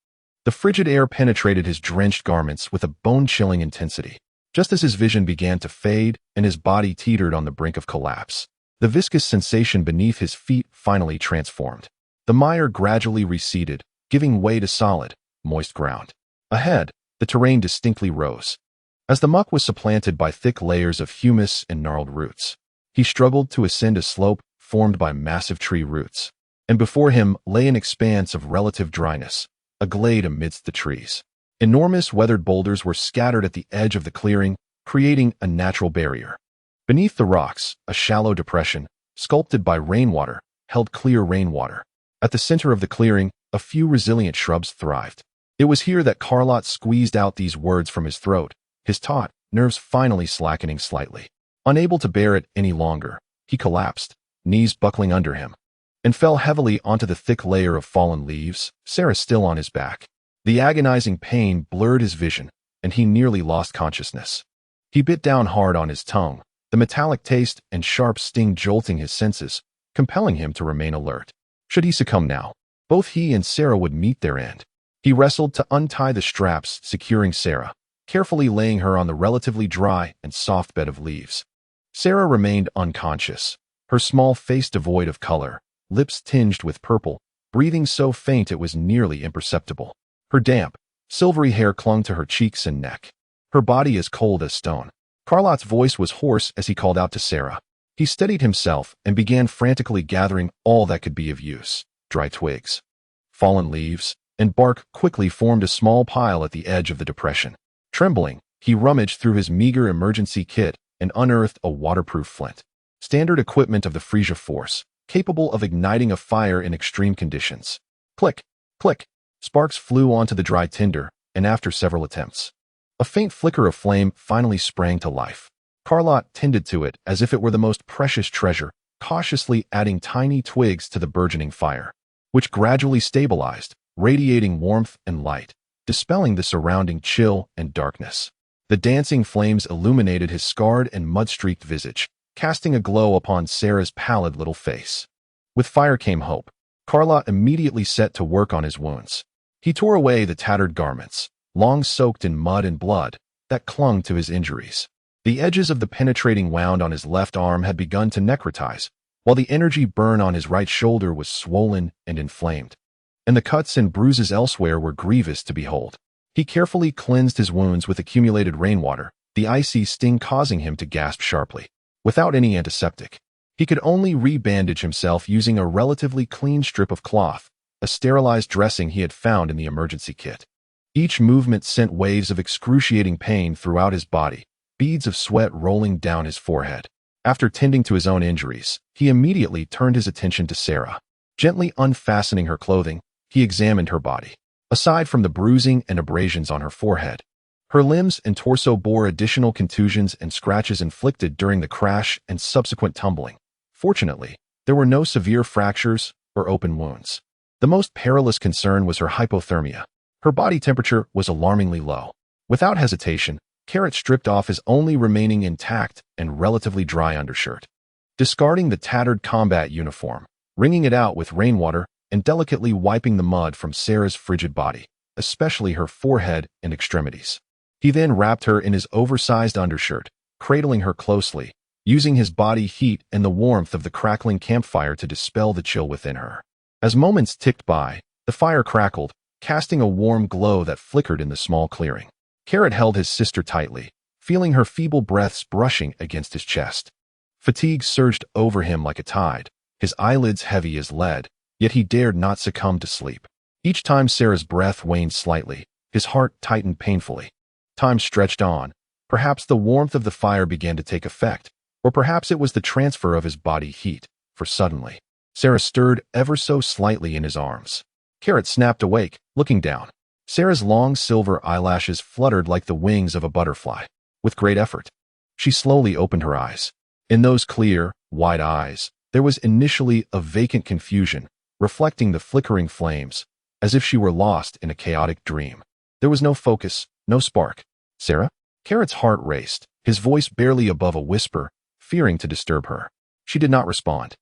The frigid air penetrated his drenched garments with a bone-chilling intensity. Just as his vision began to fade and his body teetered on the brink of collapse, the viscous sensation beneath his feet finally transformed. The mire gradually receded, giving way to solid, moist ground. Ahead, the terrain distinctly rose, as the muck was supplanted by thick layers of humus and gnarled roots. He struggled to ascend a slope formed by massive tree roots, and before him lay an expanse of relative dryness, a glade amidst the trees. Enormous weathered boulders were scattered at the edge of the clearing, creating a natural barrier. Beneath the rocks, a shallow depression, sculpted by rainwater, held clear rainwater. At the center of the clearing, a few resilient shrubs thrived. It was here that Carlo squeezed out these words from his throat, his taut nerves finally slackening slightly. Unable to bear it any longer, he collapsed, knees buckling under him, and fell heavily onto the thick layer of fallen leaves, Sera still on his back. The agonizing pain blurred his vision, and he nearly lost consciousness. He bit down hard on his tongue, the metallic taste and sharp sting jolting his senses, compelling him to remain alert. Should he succumb now, both he and Sera would meet their end. He wrestled to untie the straps securing Sera, carefully laying her on the relatively dry and soft bed of leaves. Sera remained unconscious, her small face devoid of color, lips tinged with purple, breathing so faint it was nearly imperceptible. Her damp, silvery hair clung to her cheeks and neck, her body as cold as stone. Carlo's voice was hoarse as he called out to Sera. He steadied himself and began frantically gathering all that could be of use. Dry twigs, fallen leaves, and bark quickly formed a small pile at the edge of the depression. Trembling, he rummaged through his meager emergency kit and unearthed a waterproof flint, standard equipment of the Frieza force, capable of igniting a fire in extreme conditions. Click, click. Sparks flew onto the dry tinder, and after several attempts, a faint flicker of flame finally sprang to life. Carlo tended to it as if it were the most precious treasure, cautiously adding tiny twigs to the burgeoning fire, which gradually stabilized, radiating warmth and light, dispelling the surrounding chill and darkness. The dancing flames illuminated his scarred and mud-streaked visage, casting a glow upon Sera's pallid little face. With fire came hope. Carlo immediately set to work on his wounds. He tore away the tattered garments, long soaked in mud and blood, that clung to his injuries. The edges of the penetrating wound on his left arm had begun to necrotize, while the energy burn on his right shoulder was swollen and inflamed, and the cuts and bruises elsewhere were grievous to behold. He carefully cleansed his wounds with accumulated rainwater, the icy sting causing him to gasp sharply. Without any antiseptic, he could only re-bandage himself using a relatively clean strip of cloth, a sterilized dressing he had found in the emergency kit. Each movement sent waves of excruciating pain throughout his body, beads of sweat rolling down his forehead. After tending to his own injuries, he immediately turned his attention to Sera. Gently unfastening her clothing, he examined her body. Aside from the bruising and abrasions on her forehead, her limbs and torso bore additional contusions and scratches inflicted during the crash and subsequent tumbling. Fortunately, there were no severe fractures or open wounds. The most perilous concern was her hypothermia. Her body temperature was alarmingly low. Without hesitation, Carrot stripped off his only remaining intact and relatively dry undershirt. Discarding the tattered combat uniform, wringing it out with rainwater, and delicately wiping the mud from Sera's frigid body, especially her forehead and extremities. He then wrapped her in his oversized undershirt, cradling her closely, using his body heat and the warmth of the crackling campfire to dispel the chill within her. As moments ticked by, the fire crackled, casting a warm glow that flickered in the small clearing. Carrot held his sister tightly, feeling her feeble breaths brushing against his chest. Fatigue surged over him like a tide, his eyelids heavy as lead, yet he dared not succumb to sleep. Each time Sera's breath waned slightly, his heart tightened painfully. Time stretched on. Perhaps the warmth of the fire began to take effect, or perhaps it was the transfer of his body heat, for suddenly, Sera stirred ever so slightly in his arms. Carrot snapped awake, looking down. Sera's long silver eyelashes fluttered like the wings of a butterfly. With great effort, she slowly opened her eyes. In those clear, wide eyes, there was initially a vacant confusion, reflecting the flickering flames, as if she were lost in a chaotic dream. There was no focus, no spark. Sera? Carrot's heart raced, his voice barely above a whisper, fearing to disturb her. She did not respond.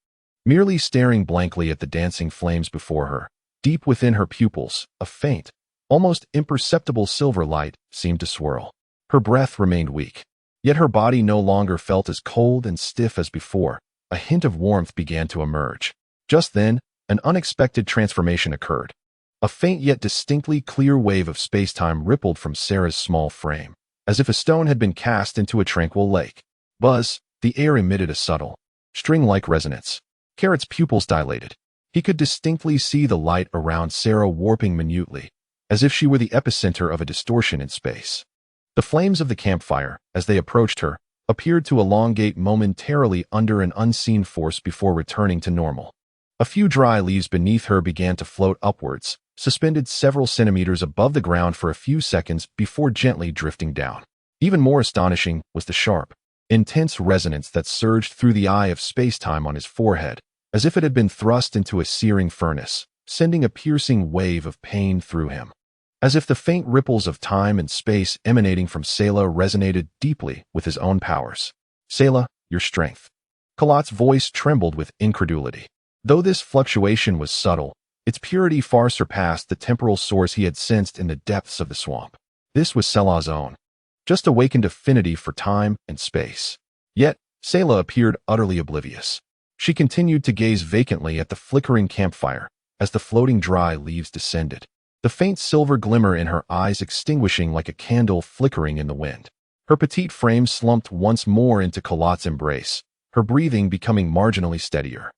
Merely staring blankly at the dancing flames before her, deep within her pupils, a faint, almost imperceptible silver light seemed to swirl. Her breath remained weak, yet her body no longer felt as cold and stiff as before. A hint of warmth began to emerge. Just then, an unexpected transformation occurred. A faint yet distinctly clear wave of space-time rippled from Sera's small frame, as if a stone had been cast into a tranquil lake. Buzz, the air emitted a subtle, string-like resonance. Carrot's pupils dilated. He could distinctly see the light around Sera warping minutely, as if she were the epicenter of a distortion in space. The flames of the campfire, as they approached her, appeared to elongate momentarily under an unseen force before returning to normal. A few dry leaves beneath her began to float upwards, suspended several centimeters above the ground for a few seconds before gently drifting down. Even more astonishing was the sharp, intense resonance that surged through the eye of space-time on his forehead, as if it had been thrust into a searing furnace, sending a piercing wave of pain through him. As if the faint ripples of time and space emanating from Sela resonated deeply with his own powers. Sela, your strength. Kalat's voice trembled with incredulity. Though this fluctuation was subtle, its purity far surpassed the temporal source he had sensed in the depths of the swamp. This was Sela's own, just awakened affinity for time and space. Yet, Sela appeared utterly oblivious. She continued to gaze vacantly at the flickering campfire as the floating dry leaves descended, the faint silver glimmer in her eyes extinguishing like a candle flickering in the wind. Her petite frame slumped once more into Kalat's embrace, her breathing becoming marginally steadier,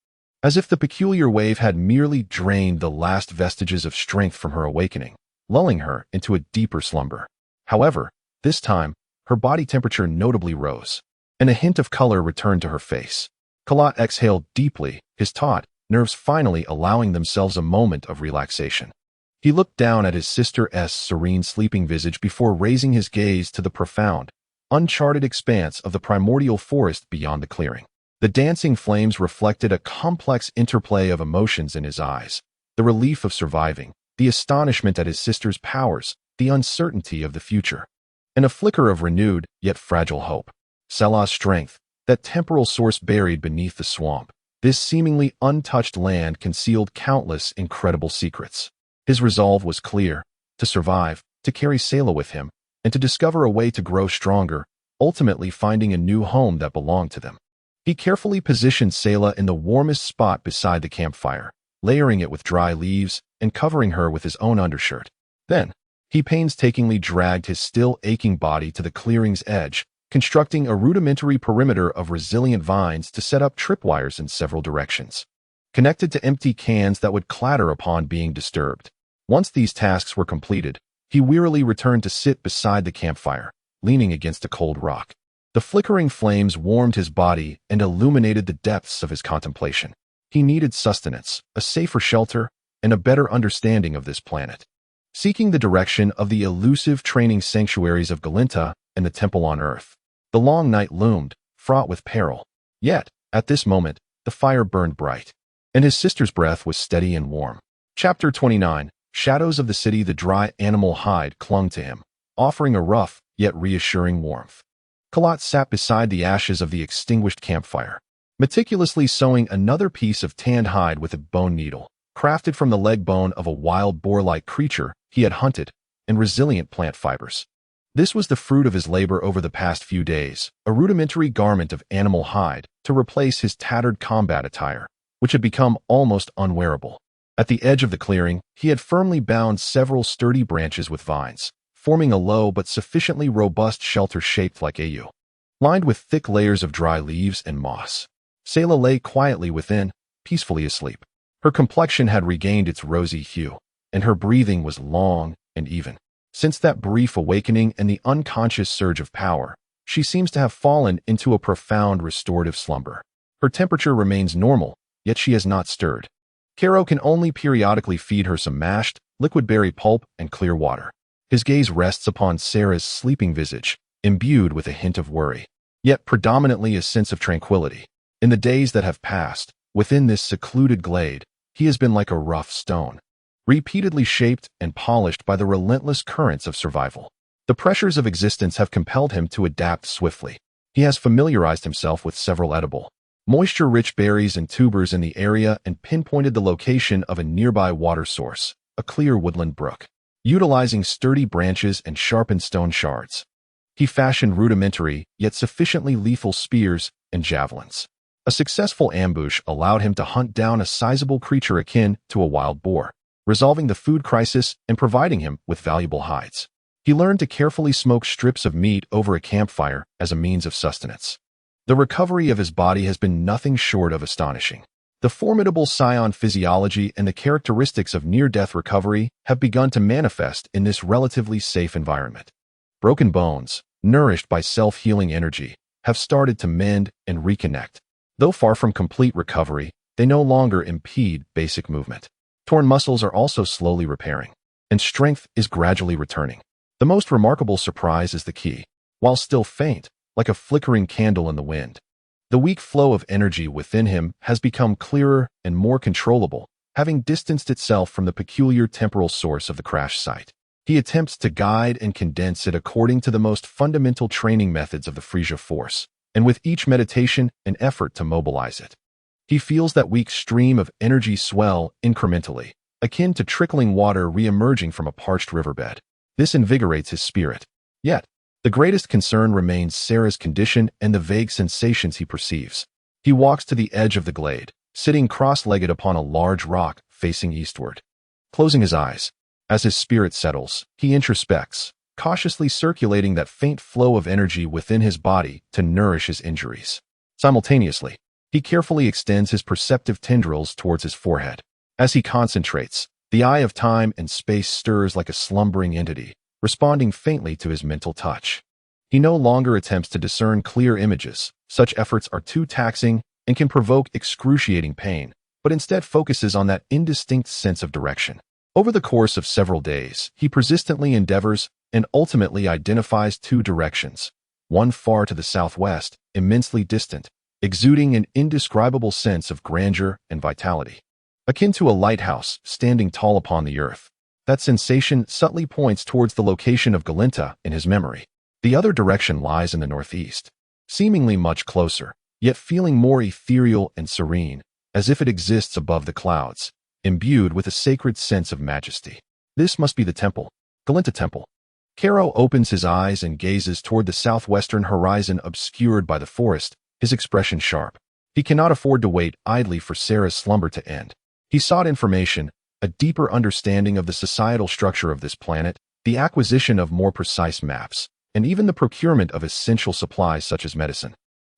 as if the peculiar wave had merely drained the last vestiges of strength from her awakening, lulling her into a deeper slumber. However, this time, her body temperature notably rose, and a hint of color returned to her face. Kalat exhaled deeply, his taut nerves finally allowing themselves a moment of relaxation. He looked down at his sister's serene sleeping visage before raising his gaze to the profound, uncharted expanse of the primordial forest beyond the clearing. The dancing flames reflected a complex interplay of emotions in his eyes, the relief of surviving, the astonishment at his sister's powers, the uncertainty of the future, and a flicker of renewed, yet fragile hope. Sela's strength, that temporal source buried beneath the swamp, this seemingly untouched land concealed countless incredible secrets. His resolve was clear: to survive, to carry Sela with him, and to discover a way to grow stronger, ultimately finding a new home that belonged to them. He carefully positioned Sela in the warmest spot beside the campfire, layering it with dry leaves and covering her with his own undershirt. Then, he painstakingly dragged his still aching body to the clearing's edge, constructing a rudimentary perimeter of resilient vines to set up tripwires in several directions, connected to empty cans that would clatter upon being disturbed. Once these tasks were completed, he wearily returned to sit beside the campfire, leaning against a cold rock. The flickering flames warmed his body and illuminated the depths of his contemplation. He needed sustenance, a safer shelter, and a better understanding of this planet. Seeking the direction of the elusive training sanctuaries of Galinta and the temple on Earth, the long night loomed, fraught with peril. Yet, at this moment, the fire burned bright, and his sister's breath was steady and warm. Chapter 29. Shadows of the city. The dry animal hide clung to him, offering a rough, yet reassuring warmth. Kalat sat beside the ashes of the extinguished campfire, meticulously sewing another piece of tanned hide with a bone needle. crafted from the leg bone of a wild boar-like creature he had hunted, and resilient plant fibers. This was the fruit of his labor over the past few days, a rudimentary garment of animal hide to replace his tattered combat attire, which had become almost unwearable. At the edge of the clearing, he had firmly bound several sturdy branches with vines, forming a low but sufficiently robust shelter shaped like a U. Lined with thick layers of dry leaves and moss, Sela lay quietly within, peacefully asleep. Her complexion had regained its rosy hue, and her breathing was long and even. Since that brief awakening and the unconscious surge of power, she seems to have fallen into a profound restorative slumber. Her temperature remains normal, yet she has not stirred. Karo can only periodically feed her some mashed, liquid berry pulp and clear water. His gaze rests upon Sera's sleeping visage, imbued with a hint of worry, yet predominantly a sense of tranquility. In the days that have passed, within this secluded glade, he has been like a rough stone, repeatedly shaped and polished by the relentless currents of survival. The pressures of existence have compelled him to adapt swiftly. He has familiarized himself with several edible, moisture-rich berries and tubers in the area and pinpointed the location of a nearby water source, a clear woodland brook. Utilizing sturdy branches and sharpened stone shards, he fashioned rudimentary yet sufficiently lethal spears and javelins. A successful ambush allowed him to hunt down a sizable creature akin to a wild boar, resolving the food crisis and providing him with valuable hides. He learned to carefully smoke strips of meat over a campfire as a means of sustenance. The recovery of his body has been nothing short of astonishing. The formidable scion physiology and the characteristics of near-death recovery have begun to manifest in this relatively safe environment. Broken bones, nourished by self-healing energy, have started to mend and reconnect. Though far from complete recovery, they no longer impede basic movement. Torn muscles are also slowly repairing, and strength is gradually returning. The most remarkable surprise is the ki. While still faint, like a flickering candle in the wind, the weak flow of energy within him has become clearer and more controllable, having distanced itself from the peculiar temporal source of the crash site. He attempts to guide and condense it according to the most fundamental training methods of the Frieza force, and with each meditation, an effort to mobilize it. He feels that weak stream of energy swell incrementally, akin to trickling water re-emerging from a parched riverbed. This invigorates his spirit. Yet, the greatest concern remains Sera's condition and the vague sensations he perceives. He walks to the edge of the glade, sitting cross-legged upon a large rock facing eastward. Closing his eyes, as his spirit settles, he introspects, cautiously circulating that faint flow of energy within his body to nourish his injuries. Simultaneously, he carefully extends his perceptive tendrils towards his forehead. As he concentrates, the eye of time and space stirs like a slumbering entity, responding faintly to his mental touch. He no longer attempts to discern clear images. Such efforts are too taxing and can provoke excruciating pain, but instead focuses on that indistinct sense of direction. Over the course of several days, he persistently endeavors and ultimately identifies two directions, one far to the southwest, immensely distant, exuding an indescribable sense of grandeur and vitality. Akin to a lighthouse standing tall upon the earth, that sensation subtly points towards the location of Galinta in his memory. The other direction lies in the northeast, seemingly much closer, yet feeling more ethereal and serene, as if it exists above the clouds, imbued with a sacred sense of majesty. This must be the temple, Galinta Temple. Karo opens his eyes and gazes toward the southwestern horizon obscured by the forest, his expression sharp. He cannot afford to wait idly for Sera's slumber to end. He sought information, a deeper understanding of the societal structure of this planet, the acquisition of more precise maps, and even the procurement of essential supplies such as medicine,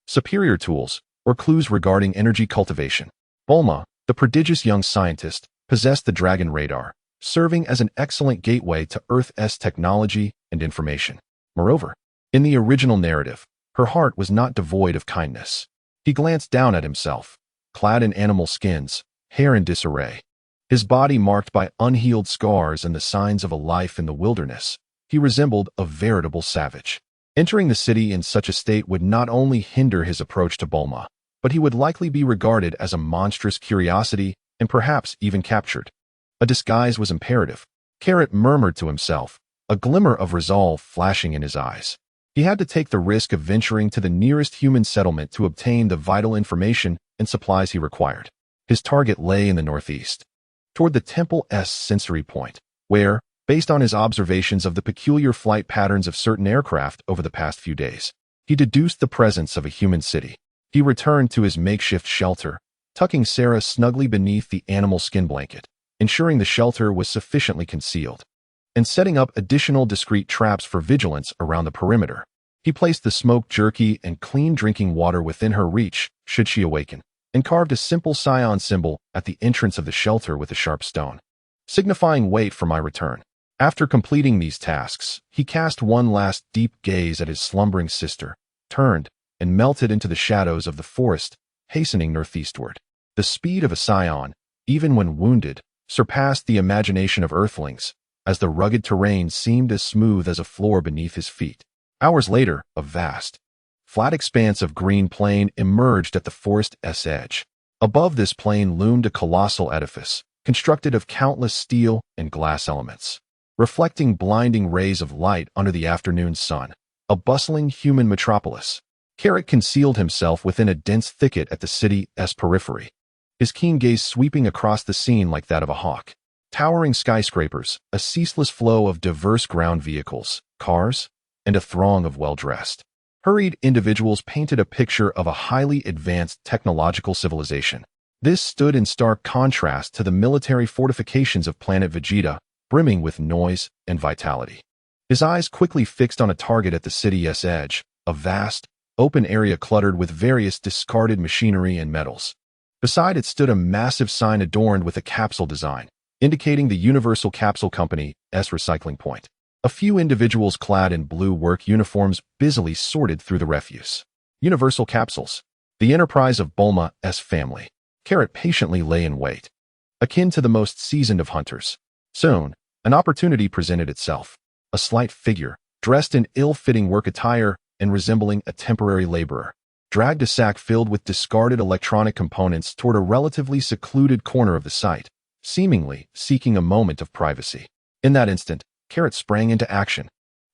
superior tools, or clues regarding energy cultivation. Bulma, the prodigious young scientist, possessed the Dragon Radar, serving as an excellent gateway to Earth's technology and information. Moreover, in the original narrative, her heart was not devoid of kindness. He glanced down at himself, clad in animal skins, hair in disarray, his body marked by unhealed scars and the signs of a life in the wilderness. He resembled a veritable savage. Entering the city in such a state would not only hinder his approach to Bulma, but he would likely be regarded as a monstrous curiosity and perhaps even captured. A disguise was imperative. Carrot murmured to himself, a glimmer of resolve flashing in his eyes. He had to take the risk of venturing to the nearest human settlement to obtain the vital information and supplies he required. His target lay in the northeast. toward the Temple's sensory point, where, based on his observations of the peculiar flight patterns of certain aircraft over the past few days, he deduced the presence of a human city. He returned to his makeshift shelter, tucking Sera snugly beneath the animal skin blanket, ensuring the shelter was sufficiently concealed, and setting up additional discreet traps for vigilance around the perimeter. He placed the smoked jerky and clean drinking water within her reach should she awaken, and carved a simple scion symbol at the entrance of the shelter with a sharp stone, signifying wait for my return. After completing these tasks, he cast one last deep gaze at his slumbering sister, turned, and melted into the shadows of the forest, hastening northeastward. The speed of a scion, even when wounded, surpassed the imagination of earthlings, as the rugged terrain seemed as smooth as a floor beneath his feet. Hours later, a vast, flat expanse of green plain emerged at the forest's edge. Above this plain loomed a colossal edifice, constructed of countless steel and glass elements, reflecting blinding rays of light under the afternoon sun. A bustling human metropolis. Carrot concealed himself within a dense thicket at the city's periphery, his keen gaze sweeping across the scene like that of a hawk. Towering skyscrapers, a ceaseless flow of diverse ground vehicles, cars, and a throng of well-dressed, hurried individuals painted a picture of a highly advanced technological civilization. This stood in stark contrast to the military fortifications of Planet Vegeta, brimming with noise and vitality. His eyes quickly fixed on a target at the city's edge, a vast, open area cluttered with various discarded machinery and metals. Beside it stood a massive sign adorned with a capsule design, indicating the Universal Capsule Company's recycling point. A few individuals clad in blue work uniforms busily sorted through the refuse. Universal Capsules, the enterprise of Bulma's family. Carrot patiently lay in wait, akin to the most seasoned of hunters. Soon, an opportunity presented itself. A slight figure, dressed in ill-fitting work attire and resembling a temporary laborer, dragged a sack filled with discarded electronic components toward a relatively secluded corner of the site, seemingly seeking a moment of privacy. In that instant, Carrot sprang into action.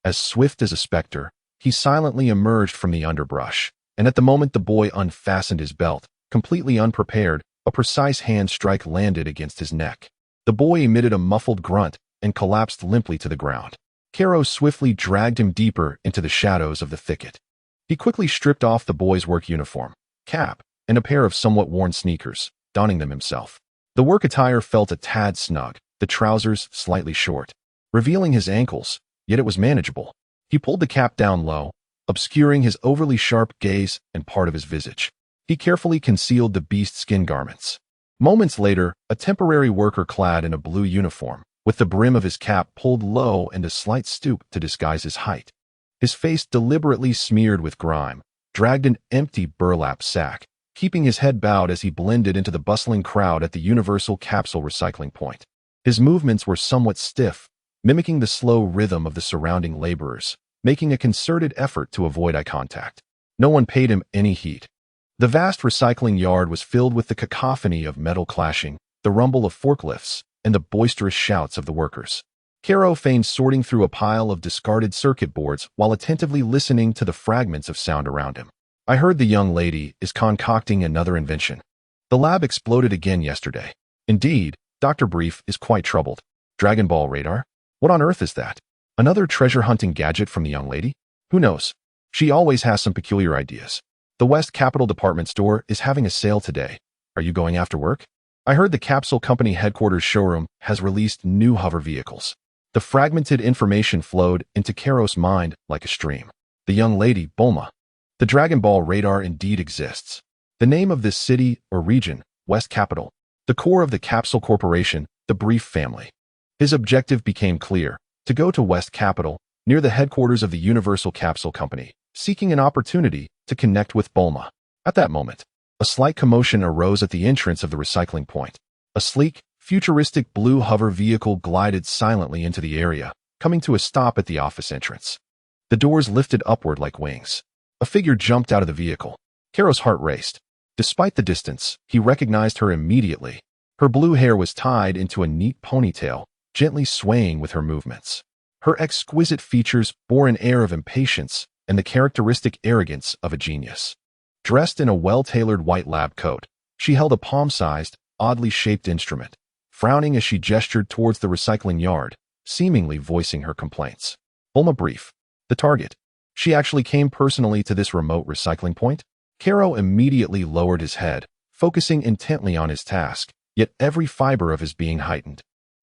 As swift as a specter, he silently emerged from the underbrush, and at the moment the boy unfastened his belt, completely unprepared, a precise hand strike landed against his neck. The boy emitted a muffled grunt and collapsed limply to the ground. Karo swiftly dragged him deeper into the shadows of the thicket. He quickly stripped off the boy's work uniform, cap, and a pair of somewhat worn sneakers, donning them himself. The work attire felt a tad snug, the trousers slightly short, revealing his ankles, yet it was manageable. He pulled the cap down low, obscuring his overly sharp gaze and part of his visage. He carefully concealed the beast skin garments. Moments later, a temporary worker clad in a blue uniform, with the brim of his cap pulled low and a slight stoop to disguise his height, his face deliberately smeared with grime, dragged an empty burlap sack, keeping his head bowed as he blended into the bustling crowd at the Universal Capsule recycling point. His movements were somewhat stiff, mimicking the slow rhythm of the surrounding laborers, making a concerted effort to avoid eye contact. No one paid him any heed. The vast recycling yard was filled with the cacophony of metal clashing, the rumble of forklifts, and the boisterous shouts of the workers. Karo feigned sorting through a pile of discarded circuit boards while attentively listening to the fragments of sound around him. I heard the young lady is concocting another invention. The lab exploded again yesterday. Indeed, Dr. Brief is quite troubled. Dragon Ball radar? What on earth is that? Another treasure-hunting gadget from the young lady? Who knows? She always has some peculiar ideas. The West Capital Department Store is having a sale today. Are you going after work? I heard the Capsule Company headquarters showroom has released new hover vehicles. The fragmented information flowed into Karo's mind like a stream. The young lady, Bulma. The Dragon Ball radar indeed exists. The name of this city or region, West Capital. The core of the Capsule Corporation, the Brief family. His objective became clear, to go to West Capital, near the headquarters of the Universal Capsule Company, seeking an opportunity to connect with Bulma. At that moment, a slight commotion arose at the entrance of the recycling point. A sleek, futuristic blue hover vehicle glided silently into the area, coming to a stop at the office entrance. The doors lifted upward like wings. A figure jumped out of the vehicle. Karo's heart raced. Despite the distance, he recognized her immediately. Her blue hair was tied into a neat ponytail, gently swaying with her movements. Her exquisite features bore an air of impatience and the characteristic arrogance of a genius. Dressed in a well-tailored white lab coat, she held a palm-sized, oddly shaped instrument, frowning as she gestured towards the recycling yard, seemingly voicing her complaints. Bulma brief. The target. She actually came personally to this remote recycling point? Karo immediately lowered his head, focusing intently on his task, yet every fiber of his being heightened.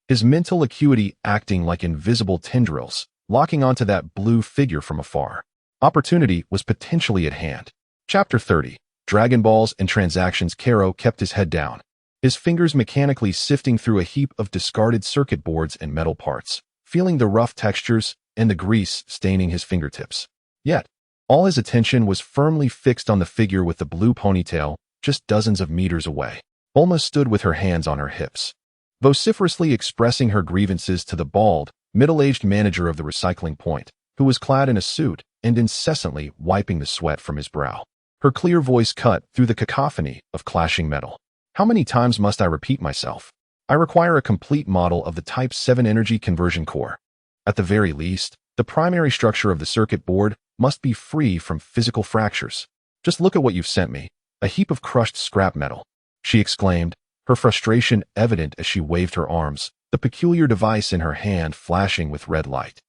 His mental acuity acting like invisible tendrils, locking onto that blue figure from afar. Opportunity was potentially at hand. Chapter 30. Dragon Balls and Transactions. Karo kept his head down, his fingers mechanically sifting through a heap of discarded circuit boards and metal parts, feeling the rough textures and the grease staining his fingertips. Yet, all his attention was firmly fixed on the figure with the blue ponytail, just dozens of meters away. Bulma stood with her hands on her hips, vociferously expressing her grievances to the bald, middle-aged manager of the recycling point, who was clad in a suit and incessantly wiping the sweat from his brow. Her clear voice cut through the cacophony of clashing metal. How many times must I repeat myself? I require a complete model of the Type 7 energy conversion core. At the very least, the primary structure of the circuit board must be free from physical fractures. Just look at what you've sent me, a heap of crushed scrap metal, she exclaimed, her frustration evident as she waved her arms, the peculiar device in her hand flashing with red light.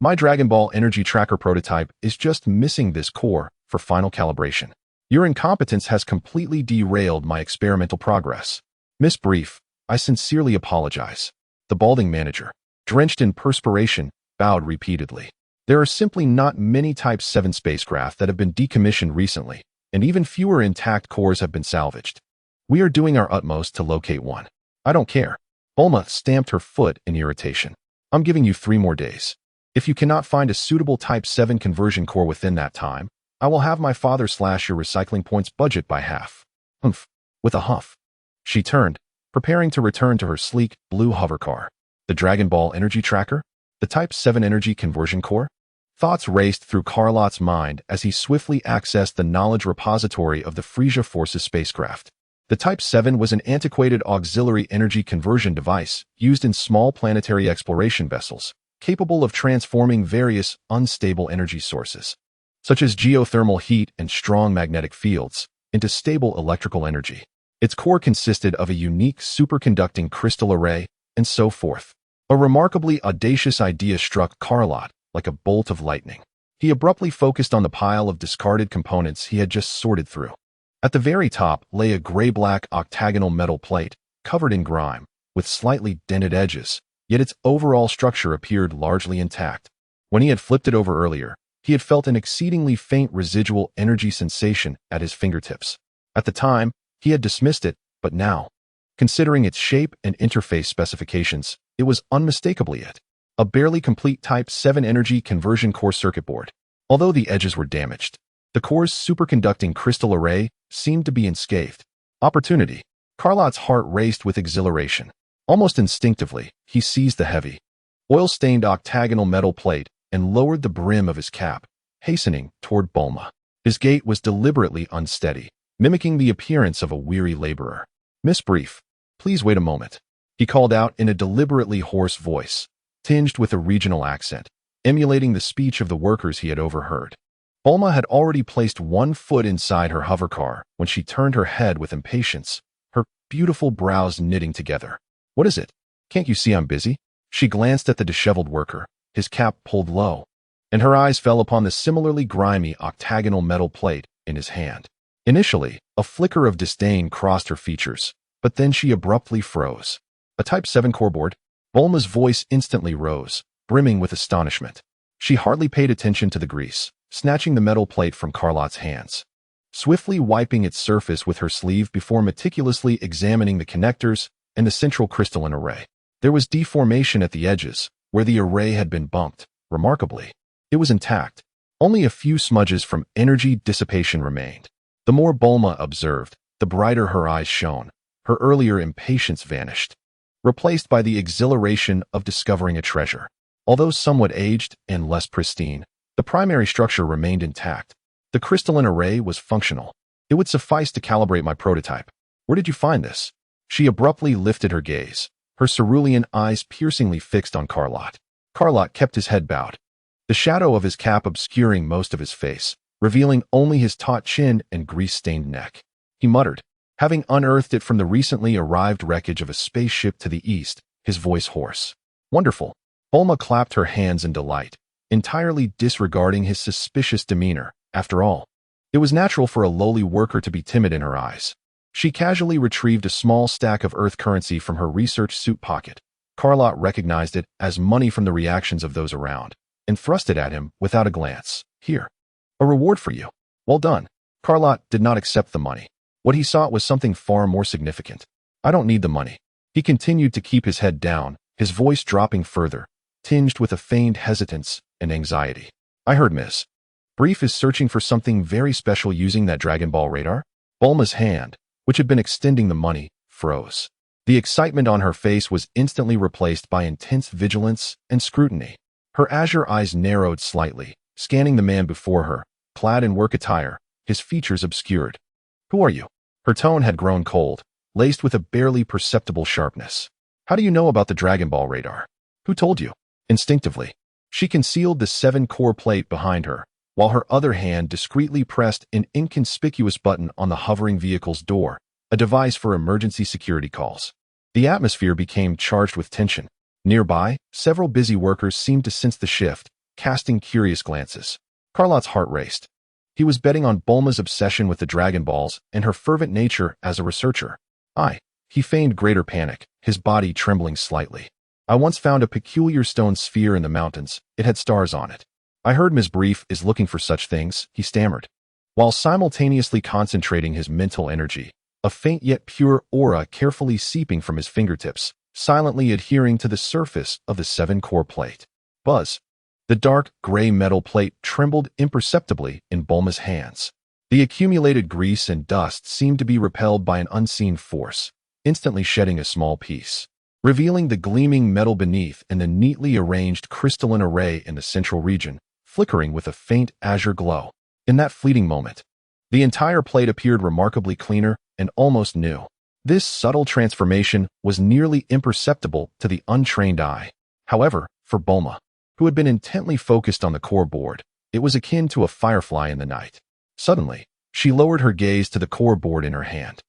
My Dragon Ball energy tracker prototype is just missing this core for final calibration. Your incompetence has completely derailed my experimental progress. Miss Brief, I sincerely apologize. The balding manager, drenched in perspiration, bowed repeatedly. There are simply not many Type 7 spacecraft that have been decommissioned recently, and even fewer intact cores have been salvaged. We are doing our utmost to locate one. I don't care. Bulma stamped her foot in irritation. I'm giving you 3 more days. If you cannot find a suitable Type 7 conversion core within that time, I will have my father slash your recycling point's budget by half. Humph. With a huff, she turned, preparing to return to her sleek, blue hovercar. The Dragon Ball energy tracker? The Type 7 energy conversion core? Thoughts raced through Carlot's mind as he swiftly accessed the knowledge repository of the Frieza Forces spacecraft. The Type 7 was an antiquated auxiliary energy conversion device used in small planetary exploration vessels, capable of transforming various unstable energy sources, such as geothermal heat and strong magnetic fields, into stable electrical energy. Its core consisted of a unique superconducting crystal array, and so forth. A remarkably audacious idea struck Carlot like a bolt of lightning. He abruptly focused on the pile of discarded components he had just sorted through. At the very top lay a gray-black octagonal metal plate, covered in grime, with slightly dented edges, yet its overall structure appeared largely intact. When he had flipped it over earlier, he had felt an exceedingly faint residual energy sensation at his fingertips. At the time, he had dismissed it, but now, considering its shape and interface specifications, it was unmistakably it. A barely complete Type 7 energy conversion core circuit board. Although the edges were damaged, the core's superconducting crystal array seemed to be unscathed. Opportunity. Carlot's heart raced with exhilaration. Almost instinctively, he seized the heavy, oil-stained octagonal metal plate and lowered the brim of his cap, hastening toward Bulma. His gait was deliberately unsteady, mimicking the appearance of a weary laborer. Miss Brief, please wait a moment, he called out in a deliberately hoarse voice, tinged with a regional accent, emulating the speech of the workers he had overheard. Bulma had already placed 1 foot inside her hovercar when she turned her head with impatience, her beautiful brows knitting together. What is it? Can't you see I'm busy? She glanced at the disheveled worker, his cap pulled low, and her eyes fell upon the similarly grimy octagonal metal plate in his hand. Initially, a flicker of disdain crossed her features, but then she abruptly froze. A Type 7 core board? Bulma's voice instantly rose, brimming with astonishment. She hardly paid attention to the grease, snatching the metal plate from Carlot's hands, swiftly wiping its surface with her sleeve before meticulously examining the connectors and the central crystalline array. There was deformation at the edges, where the array had been bumped. Remarkably, it was intact. Only a few smudges from energy dissipation remained. The more Bulma observed, the brighter her eyes shone. Her earlier impatience vanished, replaced by the exhilaration of discovering a treasure. Although somewhat aged and less pristine, the primary structure remained intact. The crystalline array was functional. It would suffice to calibrate my prototype. Where did you find this? She abruptly lifted her gaze, her cerulean eyes piercingly fixed on Carlot. Carlot kept his head bowed, the shadow of his cap obscuring most of his face, revealing only his taut chin and grease-stained neck. He muttered, having unearthed it from the recently arrived wreckage of a spaceship to the east, his voice hoarse. Wonderful. Bulma clapped her hands in delight, entirely disregarding his suspicious demeanor. After all, it was natural for a lowly worker to be timid in her eyes. She casually retrieved a small stack of Earth currency from her research suit pocket. Carlot recognized it as money from the reactions of those around, and thrust it at him without a glance. Here. A reward for you. Well done. Carlot did not accept the money. What he sought was something far more significant. I don't need the money. He continued to keep his head down, his voice dropping further, tinged with a feigned hesitance and anxiety. I heard Miss Brief is searching for something very special using that Dragon Ball radar? Bulma's hand, which had been extending the money, froze. The excitement on her face was instantly replaced by intense vigilance and scrutiny. Her azure eyes narrowed slightly, scanning the man before her, clad in work attire, his features obscured. Who are you? Her tone had grown cold, laced with a barely perceptible sharpness. How do you know about the Dragon Ball radar? Who told you? Instinctively, she concealed the 7-core plate behind her, while her other hand discreetly pressed an inconspicuous button on the hovering vehicle's door, a device for emergency security calls. The atmosphere became charged with tension. Nearby, several busy workers seemed to sense the shift, casting curious glances. Carlot's heart raced. He was betting on Bulma's obsession with the Dragon Balls and her fervent nature as a researcher. He feigned greater panic, his body trembling slightly. I once found a peculiar stone sphere in the mountains. It had stars on it. I heard Ms. Brief is looking for such things, he stammered, while simultaneously concentrating his mental energy, a faint yet pure aura carefully seeping from his fingertips, silently adhering to the surface of the 7-core plate. Buzz. The dark, gray metal plate trembled imperceptibly in Bulma's hands. The accumulated grease and dust seemed to be repelled by an unseen force, instantly shedding a small piece, revealing the gleaming metal beneath and the neatly arranged crystalline array in the central region, flickering with a faint azure glow. In that fleeting moment, the entire plate appeared remarkably cleaner and almost new. This subtle transformation was nearly imperceptible to the untrained eye. However, for Bulma, who had been intently focused on the core board, it was akin to a firefly in the night. Suddenly, she lowered her gaze to the core board in her hand,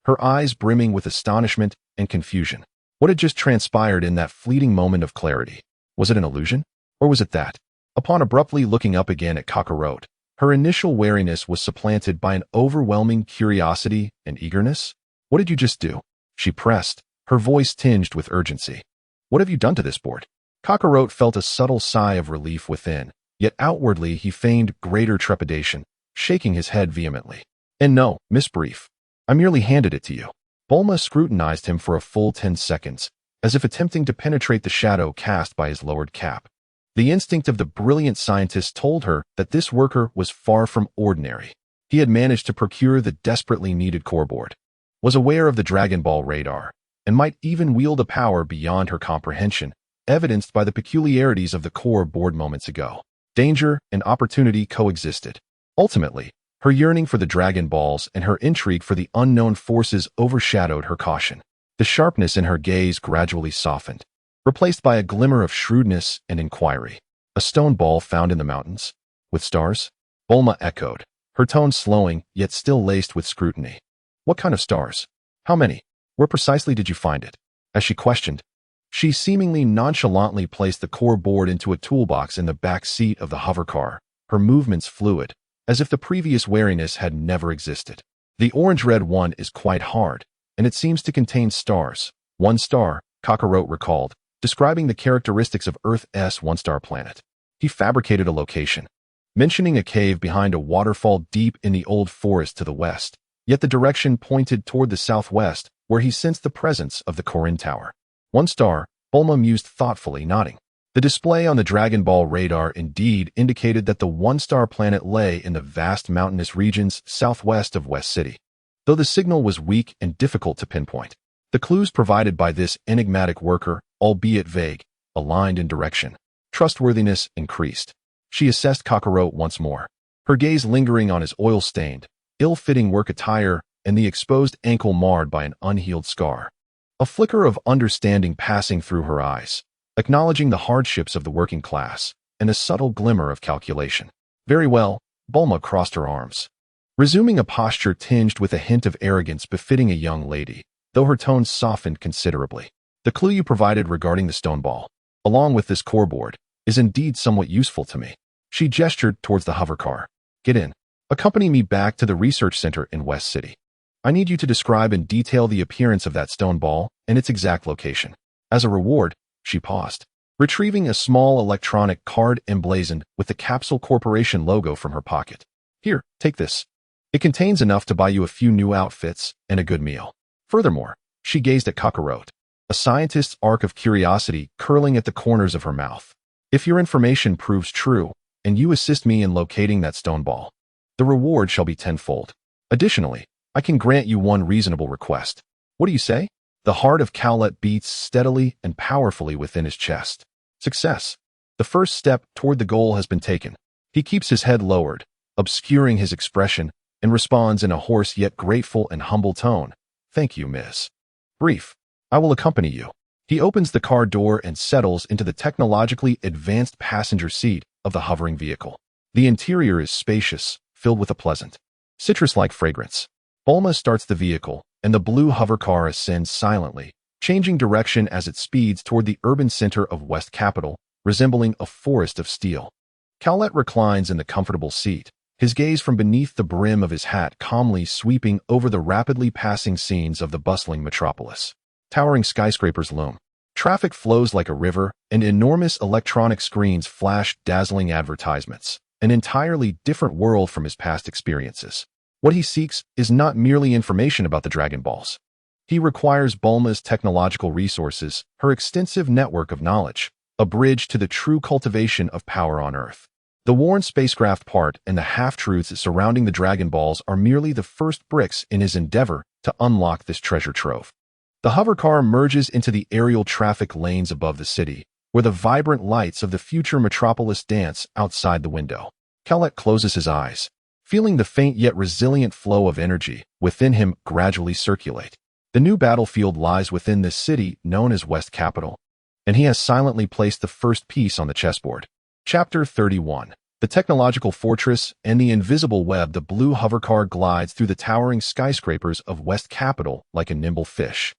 her eyes brimming with astonishment and confusion. What had just transpired in that fleeting moment of clarity? Was it an illusion? Or was it that? Upon abruptly looking up again at Kakarot, her initial wariness was supplanted by an overwhelming curiosity and eagerness. What did you just do? She pressed, her voice tinged with urgency. What have you done to this board? Kakarot felt a subtle sigh of relief within, yet outwardly he feigned greater trepidation, shaking his head vehemently. And no, Miss Brief, I merely handed it to you. Bulma scrutinized him for a full 10 seconds, as if attempting to penetrate the shadow cast by his lowered cap. The instinct of the brilliant scientist told her that this worker was far from ordinary. He had managed to procure the desperately needed core board, was aware of the Dragon Ball radar, and might even wield a power beyond her comprehension, evidenced by the peculiarities of the core board moments ago. Danger and opportunity coexisted. Ultimately, her yearning for the Dragon Balls and her intrigue for the unknown forces overshadowed her caution. The sharpness in her gaze gradually softened, replaced by a glimmer of shrewdness and inquiry. A stone ball found in the mountains? With stars? Bulma echoed, her tone slowing yet still laced with scrutiny. What kind of stars? How many? Where precisely did you find it? As she questioned, she seemingly nonchalantly placed the core board into a toolbox in the back seat of the hovercar, her movements fluid, as if the previous wariness had never existed. The orange-red one is quite hard, and it seems to contain stars. 1 star, Kakarot recalled, describing the characteristics of Earth's 1-star planet. He fabricated a location, mentioning a cave behind a waterfall deep in the old forest to the west, yet the direction pointed toward the southwest, where he sensed the presence of the Korin Tower. 1 star, Bulma mused thoughtfully, nodding. The display on the Dragon Ball radar indeed indicated that the 1-star planet lay in the vast mountainous regions southwest of West City. Though the signal was weak and difficult to pinpoint, the clues provided by this enigmatic worker, albeit vague, aligned in direction. Trustworthiness increased. She assessed Kakarot once more, her gaze lingering on his oil-stained, ill-fitting work attire and the exposed ankle marred by an unhealed scar. A flicker of understanding passing through her eyes, acknowledging the hardships of the working class, and a subtle glimmer of calculation. Very well, Bulma crossed her arms. resuming a posture tinged with a hint of arrogance befitting a young lady, though her tone softened considerably. The clue you provided regarding the stone ball, along with this core board, is indeed somewhat useful to me. She gestured towards the hover car. Get in. Accompany me back to the research center in West City. I need you to describe in detail the appearance of that stone ball and its exact location. As a reward, she paused, retrieving a small electronic card emblazoned with the Capsule Corporation logo from her pocket. Here, take this. It contains enough to buy you a few new outfits and a good meal. Furthermore, she gazed at Kakarot, a scientist's arc of curiosity curling at the corners of her mouth. If your information proves true, and you assist me in locating that stone ball, the reward shall be tenfold. Additionally, I can grant you one reasonable request. What do you say? The heart of Cowlet beats steadily and powerfully within his chest. Success. The first step toward the goal has been taken. He keeps his head lowered, obscuring his expression, and responds in a hoarse yet grateful and humble tone. Thank you, miss. Brief. I will accompany you. He opens the car door and settles into the technologically advanced passenger seat of the hovering vehicle. The interior is spacious, filled with a pleasant, citrus-like fragrance. Bulma starts the vehicle, and the blue hover car ascends silently, changing direction as it speeds toward the urban center of West Capital, resembling a forest of steel. Cowlet reclines in the comfortable seat, his gaze from beneath the brim of his hat calmly sweeping over the rapidly passing scenes of the bustling metropolis. Towering skyscrapers loom. Traffic flows like a river, and enormous electronic screens flash dazzling advertisements, an entirely different world from his past experiences. What he seeks is not merely information about the Dragon Balls. He requires Bulma's technological resources, her extensive network of knowledge, a bridge to the true cultivation of power on Earth. The worn spacecraft part and the half-truths surrounding the Dragon Balls are merely the first bricks in his endeavor to unlock this treasure trove. The hover car merges into the aerial traffic lanes above the city, where the vibrant lights of the future metropolis dance outside the window. Cowlet closes his eyes, feeling the faint yet resilient flow of energy within him gradually circulate. The new battlefield lies within this city known as West Capital, and he has silently placed the first piece on the chessboard. Chapter 31. The Technological Fortress and the Invisible Web. The blue hovercar glides through the towering skyscrapers of West Capital like a nimble fish,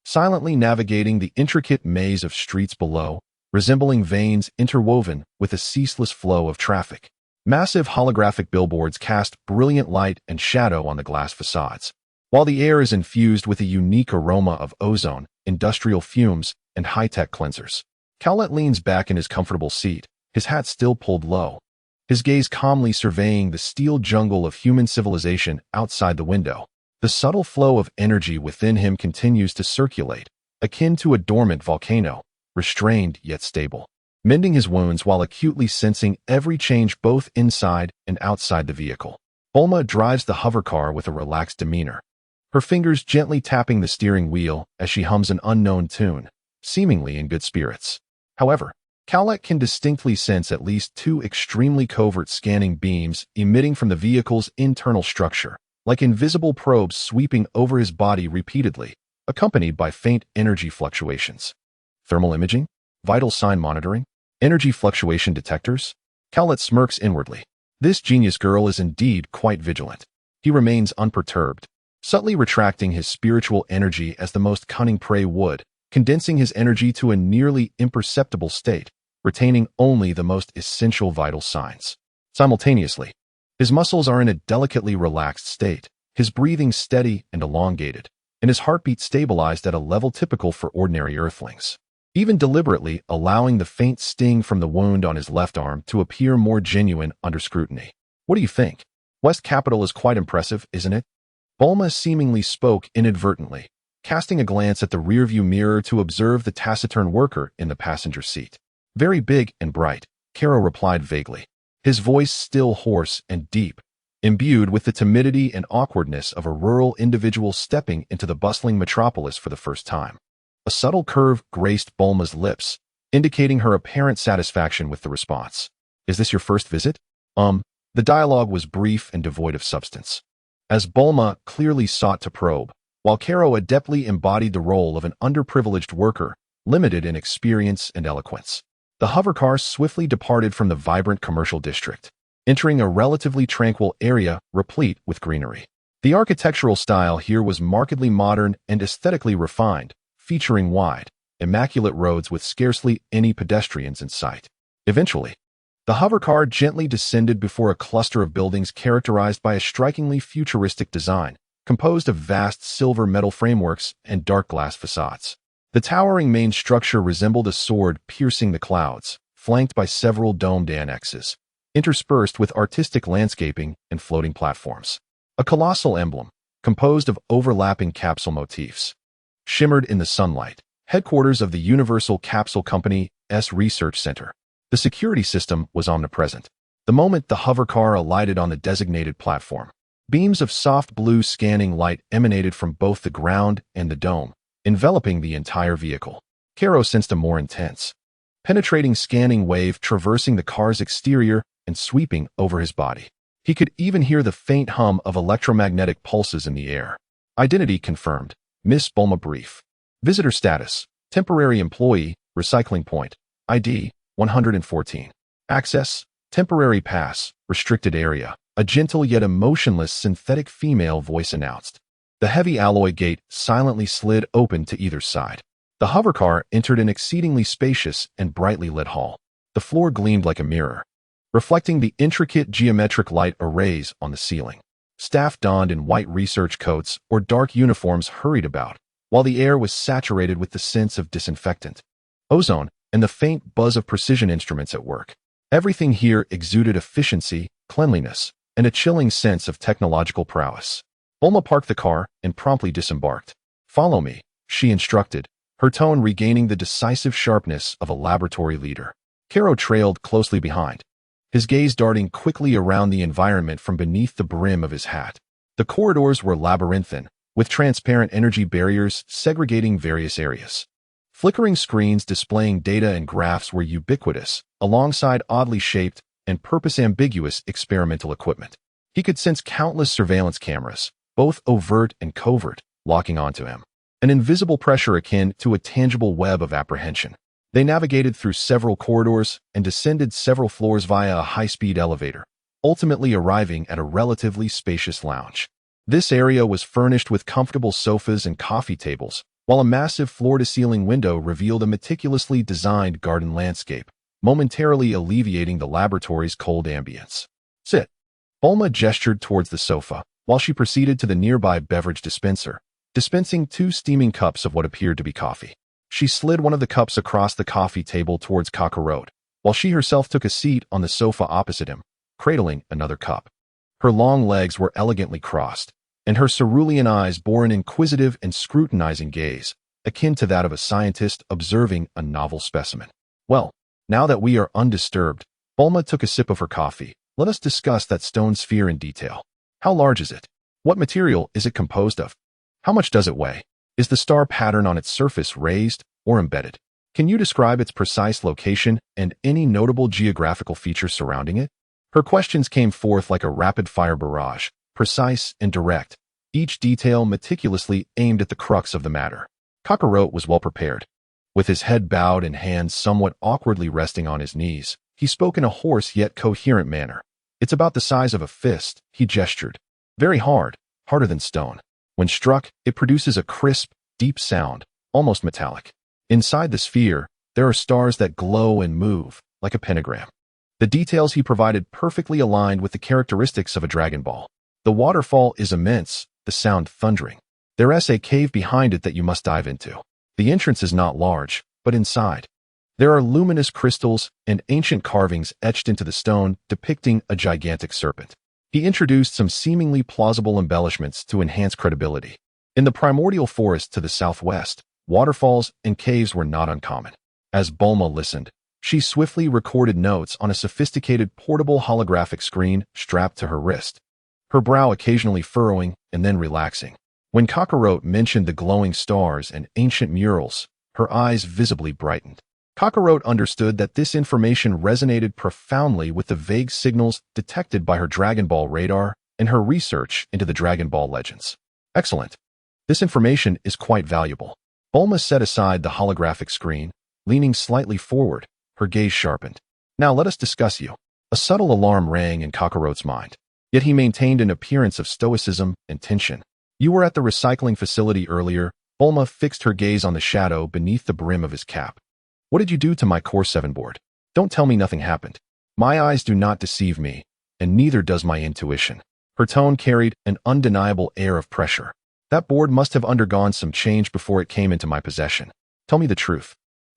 silently navigating the intricate maze of streets below, resembling veins interwoven with a ceaseless flow of traffic. Massive holographic billboards cast brilliant light and shadow on the glass facades, while the air is infused with a unique aroma of ozone, industrial fumes, and high-tech cleansers. Cowlet leans back in his comfortable seat, his hat still pulled low, his gaze calmly surveying the steel jungle of human civilization outside the window. The subtle flow of energy within him continues to circulate, akin to a dormant volcano, restrained yet stable, mending his wounds while acutely sensing every change both inside and outside the vehicle. Bulma drives the hovercar with a relaxed demeanor, her fingers gently tapping the steering wheel as she hums an unknown tune, seemingly in good spirits. However, Cowlet can distinctly sense at least two extremely covert scanning beams emitting from the vehicle's internal structure, like invisible probes sweeping over his body repeatedly, accompanied by faint energy fluctuations. Thermal imaging? Vital sign monitoring? Energy fluctuation detectors? Cowlet smirks inwardly. This genius girl is indeed quite vigilant. He remains unperturbed, subtly retracting his spiritual energy as the most cunning prey would, condensing his energy to a nearly imperceptible state, retaining only the most essential vital signs. Simultaneously, his muscles are in a delicately relaxed state, his breathing steady and elongated, and his heartbeat stabilized at a level typical for ordinary earthlings, even deliberately allowing the faint sting from the wound on his left arm to appear more genuine under scrutiny. What do you think? West Capital is quite impressive, isn't it? Bulma seemingly spoke inadvertently, casting a glance at the rearview mirror to observe the taciturn worker in the passenger seat. Very big and bright, Karo replied vaguely, his voice still hoarse and deep, imbued with the timidity and awkwardness of a rural individual stepping into the bustling metropolis for the first time. A subtle curve graced Bulma's lips, indicating her apparent satisfaction with the response. Is this your first visit? The dialogue was brief and devoid of substance, as Bulma clearly sought to probe, while Karo adeptly embodied the role of an underprivileged worker, limited in experience and eloquence. The hovercar swiftly departed from the vibrant commercial district, entering a relatively tranquil area replete with greenery. The architectural style here was markedly modern and aesthetically refined, featuring wide, immaculate roads with scarcely any pedestrians in sight. Eventually, the hovercar gently descended before a cluster of buildings characterized by a strikingly futuristic design, composed of vast silver metal frameworks and dark glass facades. The towering main structure resembled a sword piercing the clouds, flanked by several domed annexes, interspersed with artistic landscaping and floating platforms. A colossal emblem, composed of overlapping capsule motifs, shimmered in the sunlight, headquarters of the Universal Capsule Company's Research Center. The security system was omnipresent. The moment the hovercar alighted on the designated platform, beams of soft blue scanning light emanated from both the ground and the dome, enveloping the entire vehicle. Karo sensed a more intense, penetrating scanning wave traversing the car's exterior and sweeping over his body. He could even hear the faint hum of electromagnetic pulses in the air. Identity confirmed. Miss Bulma brief. Visitor status. Temporary employee. Recycling point. ID. 114. Access. Temporary pass. Restricted area. A gentle yet emotionless synthetic female voice announced. The heavy alloy gate silently slid open to either side. The hovercar entered an exceedingly spacious and brightly lit hall. The floor gleamed like a mirror, reflecting the intricate geometric light arrays on the ceiling. Staff donned in white research coats or dark uniforms hurried about, while the air was saturated with the sense of disinfectant, ozone, and the faint buzz of precision instruments at work. Everything here exuded efficiency, cleanliness, and a chilling sense of technological prowess. Bulma parked the car and promptly disembarked. "Follow me," she instructed, her tone regaining the decisive sharpness of a laboratory leader. Karo trailed closely behind, his gaze darting quickly around the environment from beneath the brim of his hat. The corridors were labyrinthine, with transparent energy barriers segregating various areas. Flickering screens displaying data and graphs were ubiquitous, alongside oddly shaped and purpose-ambiguous experimental equipment. He could sense countless surveillance cameras, both overt and covert, locking onto him. An invisible pressure akin to a tangible web of apprehension. They navigated through several corridors and descended several floors via a high-speed elevator, ultimately arriving at a relatively spacious lounge. This area was furnished with comfortable sofas and coffee tables, while a massive floor-to-ceiling window revealed a meticulously designed garden landscape, momentarily alleviating the laboratory's cold ambience. "Sit." Bulma gestured towards the sofa, while she proceeded to the nearby beverage dispenser, dispensing 2 steaming cups of what appeared to be coffee. She slid one of the cups across the coffee table towards Kakarot, while she herself took a seat on the sofa opposite him, cradling another cup. Her long legs were elegantly crossed, and her cerulean eyes bore an inquisitive and scrutinizing gaze, akin to that of a scientist observing a novel specimen. "Well, now that we are undisturbed," Bulma took a sip of her coffee, "let us discuss that stone sphere in detail. How large is it? What material is it composed of? How much does it weigh? Is the star pattern on its surface raised or embedded? Can you describe its precise location and any notable geographical features surrounding it?" Her questions came forth like a rapid-fire barrage, precise and direct, each detail meticulously aimed at the crux of the matter. Kakarot was well prepared. With his head bowed and hands somewhat awkwardly resting on his knees, he spoke in a hoarse yet coherent manner. "It's about the size of a fist," he gestured. "Very hard, harder than stone. When struck, it produces a crisp, deep sound, almost metallic. Inside the sphere, there are stars that glow and move, like a pentagram." The details he provided perfectly aligned with the characteristics of a Dragon Ball. "The waterfall is immense, the sound thundering. There's a cave behind it that you must dive into. The entrance is not large, but inside there are luminous crystals and ancient carvings etched into the stone depicting a gigantic serpent." He introduced some seemingly plausible embellishments to enhance credibility. In the primordial forest to the southwest, waterfalls and caves were not uncommon. As Bulma listened, she swiftly recorded notes on a sophisticated portable holographic screen strapped to her wrist, her brow occasionally furrowing and then relaxing. When Kakarot mentioned the glowing stars and ancient murals, her eyes visibly brightened. Kakarot understood that this information resonated profoundly with the vague signals detected by her Dragon Ball radar and her research into the Dragon Ball legends. "Excellent. This information is quite valuable." Bulma set aside the holographic screen, leaning slightly forward, her gaze sharpened. "Now let us discuss you." A subtle alarm rang in Kakarot's mind, yet he maintained an appearance of stoicism and tension. You were at the recycling facility earlier. Bulma fixed her gaze on the shadow beneath the brim of his cap. What did you do to my Core 7 board? Don't tell me nothing happened. My eyes do not deceive me, and neither does my intuition. Her tone carried an undeniable air of pressure. That board must have undergone some change before it came into my possession. Tell me the truth.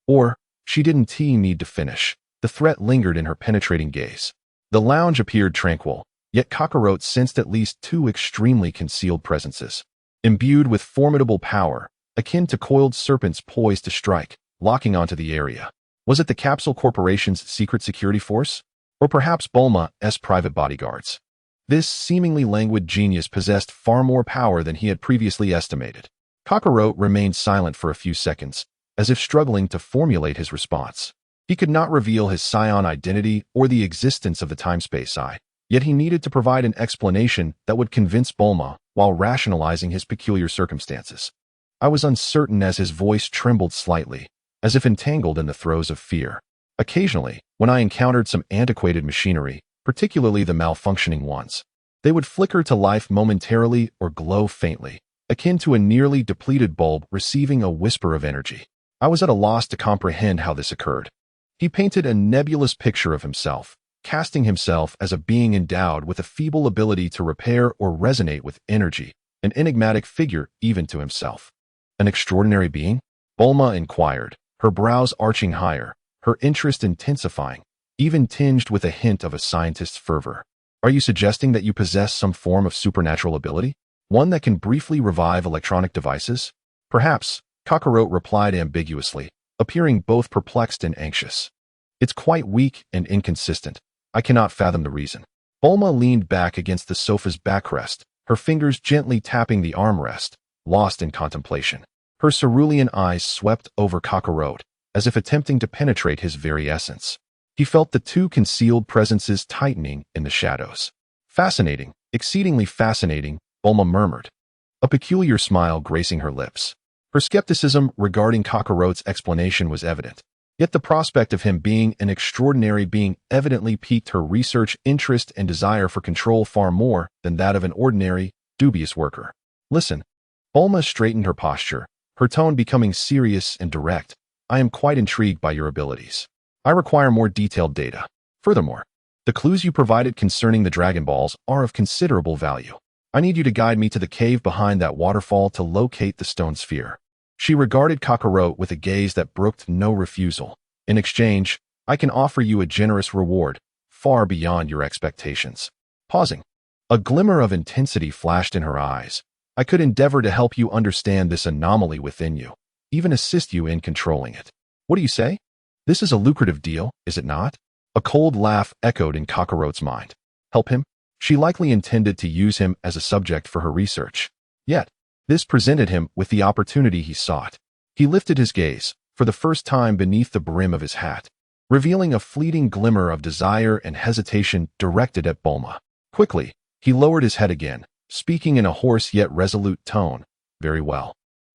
Or, she didn't need to finish. The threat lingered in her penetrating gaze. The lounge appeared tranquil, yet Kakarot sensed at least two extremely concealed presences. Imbued with formidable power, akin to coiled serpents poised to strike, locking onto the area. Was it the Capsule Corporation's secret security force? Or perhaps Bulma's private bodyguards? This seemingly languid genius possessed far more power than he had previously estimated. Kakarot remained silent for a few seconds, as if struggling to formulate his response. He could not reveal his scion identity or the existence of the time-space eye, yet he needed to provide an explanation that would convince Bulma while rationalizing his peculiar circumstances. I was uncertain as his voice trembled slightly, as if entangled in the throes of fear. Occasionally, when I encountered some antiquated machinery, particularly the malfunctioning ones, they would flicker to life momentarily or glow faintly, akin to a nearly depleted bulb receiving a whisper of energy. I was at a loss to comprehend how this occurred. He painted a nebulous picture of himself, casting himself as a being endowed with a feeble ability to repair or resonate with energy, an enigmatic figure even to himself. An extraordinary being? Bulma inquired, her brows arching higher, her interest intensifying, even tinged with a hint of a scientist's fervor. Are you suggesting that you possess some form of supernatural ability? One that can briefly revive electronic devices? Perhaps, Kakarot replied ambiguously, appearing both perplexed and anxious. It's quite weak and inconsistent. I cannot fathom the reason. Bulma leaned back against the sofa's backrest, her fingers gently tapping the armrest, lost in contemplation. Her cerulean eyes swept over Kakarot, as if attempting to penetrate his very essence. He felt the two concealed presences tightening in the shadows. Fascinating, exceedingly fascinating, Bulma murmured, a peculiar smile gracing her lips. Her skepticism regarding Kakarot's explanation was evident, yet the prospect of him being an extraordinary being evidently piqued her research interest and desire for control far more than that of an ordinary, dubious worker. Listen. Bulma straightened her posture, her tone becoming serious and direct. I am quite intrigued by your abilities. I require more detailed data. Furthermore, the clues you provided concerning the Dragon Balls are of considerable value. I need you to guide me to the cave behind that waterfall to locate the stone sphere. She regarded Kakarot with a gaze that brooked no refusal. In exchange, I can offer you a generous reward, far beyond your expectations. Pausing, a glimmer of intensity flashed in her eyes. I could endeavor to help you understand this anomaly within you, even assist you in controlling it. What do you say? This is a lucrative deal, is it not? A cold laugh echoed in Kakarot's mind. Help him? She likely intended to use him as a subject for her research. Yet, this presented him with the opportunity he sought. He lifted his gaze, for the first time beneath the brim of his hat, revealing a fleeting glimmer of desire and hesitation directed at Bulma. Quickly, he lowered his head again, speaking in a hoarse yet resolute tone. Very well.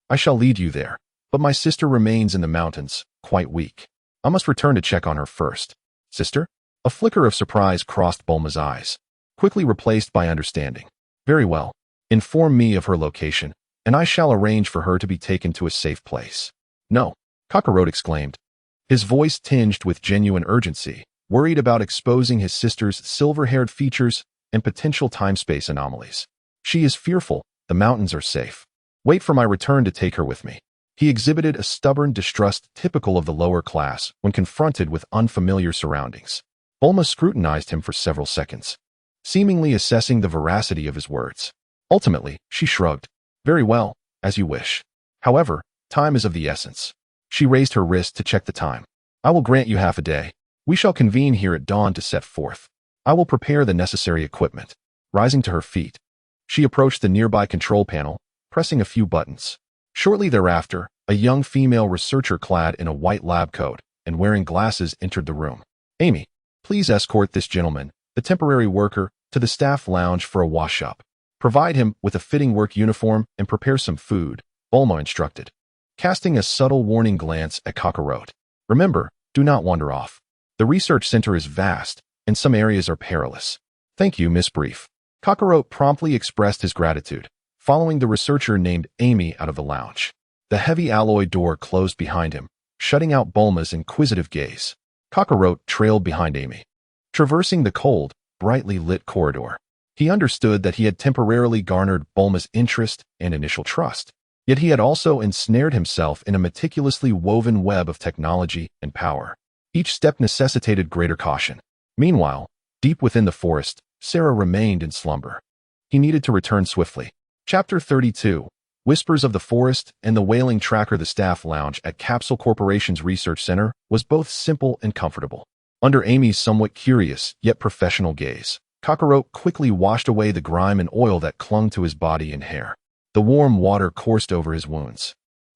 I shall lead you there, but my sister remains in the mountains, quite weak. I must return to check on her first. Sister? A flicker of surprise crossed Bulma's eyes, quickly replaced by understanding. Very well. Inform me of her location, and I shall arrange for her to be taken to a safe place. No, Kakarot exclaimed, his voice tinged with genuine urgency, worried about exposing his sister's silver-haired features and potential time-space anomalies. She is fearful. The mountains are safe. Wait for my return to take her with me. He exhibited a stubborn distrust typical of the lower class when confronted with unfamiliar surroundings. Bulma scrutinized him for several seconds, seemingly assessing the veracity of his words. Ultimately, she shrugged. Very well, as you wish. However, time is of the essence. She raised her wrist to check the time. I will grant you half a day. We shall convene here at dawn to set forth. I will prepare the necessary equipment. Rising to her feet, she approached the nearby control panel, pressing a few buttons. Shortly thereafter, a young female researcher clad in a white lab coat and wearing glasses entered the room. Amy, please escort this gentleman, the temporary worker, to the staff lounge for a wash-up. Provide him with a fitting work uniform and prepare some food, Bulma instructed, casting a subtle warning glance at Kakarot. Remember, do not wander off. The research center is vast, and some areas are perilous. Thank you, Miss Brief. Kakarot promptly expressed his gratitude, following the researcher named Amy out of the lounge. The heavy alloy door closed behind him, shutting out Bulma's inquisitive gaze. Kakarot trailed behind Amy, traversing the cold, brightly lit corridor. He understood that he had temporarily garnered Bulma's interest and initial trust, yet he had also ensnared himself in a meticulously woven web of technology and power. Each step necessitated greater caution. Meanwhile, deep within the forest, Sera remained in slumber. He needed to return swiftly. Chapter 32. Whispers of the Forest and the Wailing Tracker. The staff lounge at Capsule Corporation's Research Center was both simple and comfortable. Under Amy's somewhat curious yet professional gaze, Kakarot quickly washed away the grime and oil that clung to his body and hair. The warm water coursed over his wounds,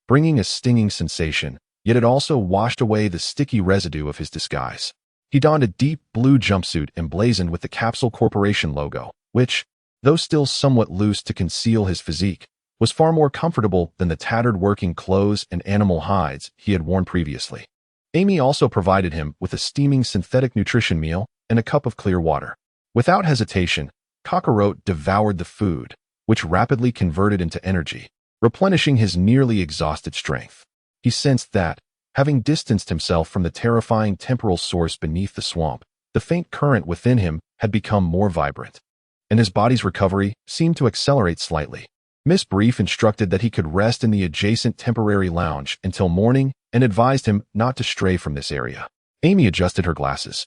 bringing a stinging sensation, yet it also washed away the sticky residue of his disguise. He donned a deep blue jumpsuit emblazoned with the Capsule Corporation logo, which, though still somewhat loose to conceal his physique, was far more comfortable than the tattered working clothes and animal hides he had worn previously. Amy also provided him with a steaming synthetic nutrition meal and a cup of clear water. Without hesitation, Kakarot devoured the food, which rapidly converted into energy, replenishing his nearly exhausted strength. He sensed that, having distanced himself from the terrifying temporal source beneath the swamp, the faint current within him had become more vibrant, and his body's recovery seemed to accelerate slightly. Miss Brief instructed that he could rest in the adjacent temporary lounge until morning and advised him not to stray from this area. Amy adjusted her glasses,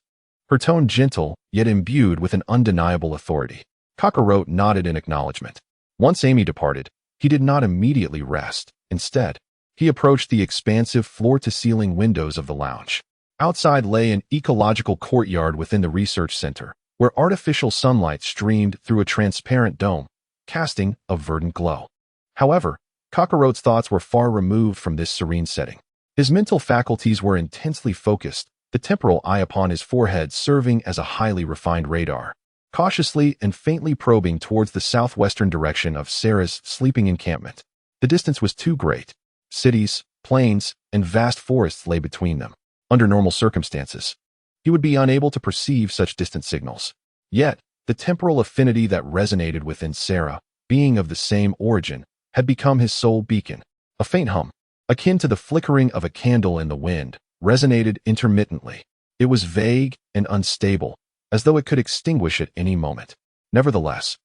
her tone gentle yet imbued with an undeniable authority. Kakarot nodded in acknowledgement. Once Amy departed, he did not immediately rest. Instead, he approached the expansive floor-to-ceiling windows of the lounge. Outside lay an ecological courtyard within the research center, where artificial sunlight streamed through a transparent dome, casting a verdant glow. However, Kakarot's thoughts were far removed from this serene setting. His mental faculties were intensely focused, the temporal eye upon his forehead serving as a highly refined radar, cautiously and faintly probing towards the southwestern direction of Sera's sleeping encampment. The distance was too great. Cities, plains, and vast forests lay between them. Under normal circumstances, he would be unable to perceive such distant signals. Yet, the temporal affinity that resonated within Sera, being of the same origin, had become his sole beacon. A faint hum, akin to the flickering of a candle in the wind, resonated intermittently. It was vague and unstable, as though it could extinguish at any moment. Nevertheless,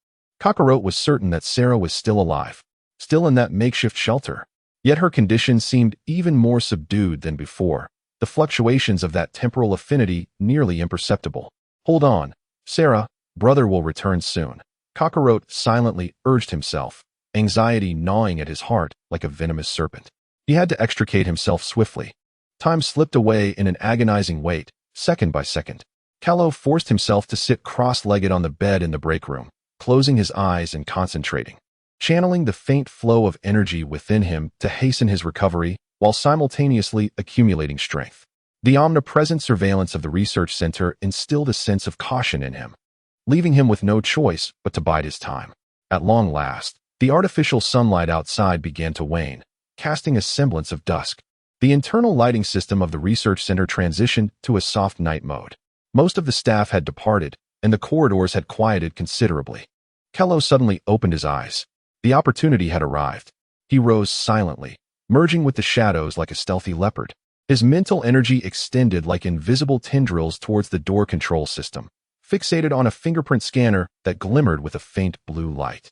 Kakarot was certain that Sera was still alive, still in that makeshift shelter. Yet her condition seemed even more subdued than before, the fluctuations of that temporal affinity nearly imperceptible. Hold on, Sera, brother will return soon. Kakarot silently urged himself, anxiety gnawing at his heart like a venomous serpent. He had to extricate himself swiftly. Time slipped away in an agonizing wait, second by second. Kallo forced himself to sit cross-legged on the bed in the break room, closing his eyes and concentrating, channeling the faint flow of energy within him to hasten his recovery while simultaneously accumulating strength. The omnipresent surveillance of the research center instilled a sense of caution in him, leaving him with no choice but to bide his time. At long last, the artificial sunlight outside began to wane, casting a semblance of dusk. The internal lighting system of the research center transitioned to a soft night mode. Most of the staff had departed, and the corridors had quieted considerably. Kello suddenly opened his eyes. The opportunity had arrived. He rose silently, merging with the shadows like a stealthy leopard. His mental energy extended like invisible tendrils towards the door control system, fixated on a fingerprint scanner that glimmered with a faint blue light.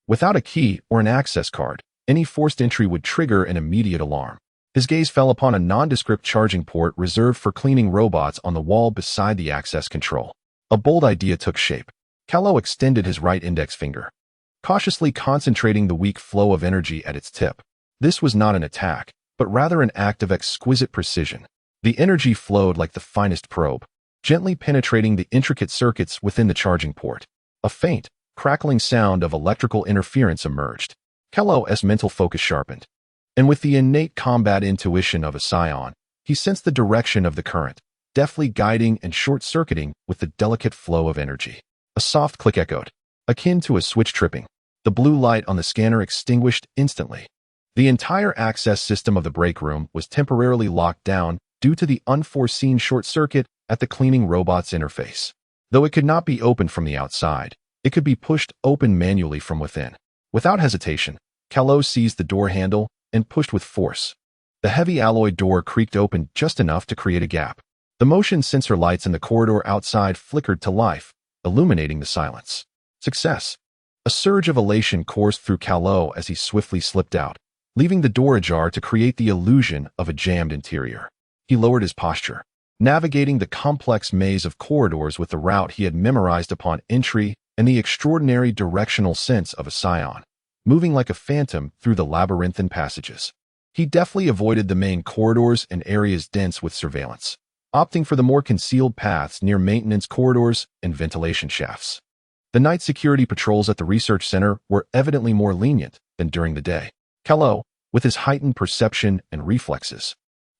Without a key or an access card, any forced entry would trigger an immediate alarm. His gaze fell upon a nondescript charging port reserved for cleaning robots on the wall beside the access control. A bold idea took shape. Kallo extended his right index finger, cautiously concentrating the weak flow of energy at its tip. This was not an attack, but rather an act of exquisite precision. The energy flowed like the finest probe, gently penetrating the intricate circuits within the charging port. A faint, crackling sound of electrical interference emerged. Kello's mental focus sharpened, and with the innate combat intuition of a scion, he sensed the direction of the current, deftly guiding and short-circuiting with the delicate flow of energy. A soft click echoed, akin to a switch tripping. The blue light on the scanner extinguished instantly. The entire access system of the break room was temporarily locked down due to the unforeseen short circuit at the cleaning robot's interface. Though it could not be opened from the outside, it could be pushed open manually from within. Without hesitation, Kaioshin seized the door handle and pushed with force. The heavy alloy door creaked open just enough to create a gap. The motion sensor lights in the corridor outside flickered to life, illuminating the silence. Success! A surge of elation coursed through Kaioshin as he swiftly slipped out, leaving the door ajar to create the illusion of a jammed interior. He lowered his posture, navigating the complex maze of corridors with the route he had memorized upon entry and the extraordinary directional sense of a scion, moving like a phantom through the labyrinthine passages. He deftly avoided the main corridors and areas dense with surveillance, opting for the more concealed paths near maintenance corridors and ventilation shafts. The night security patrols at the research center were evidently more lenient than during the day. Kaioshin, with his heightened perception and reflexes,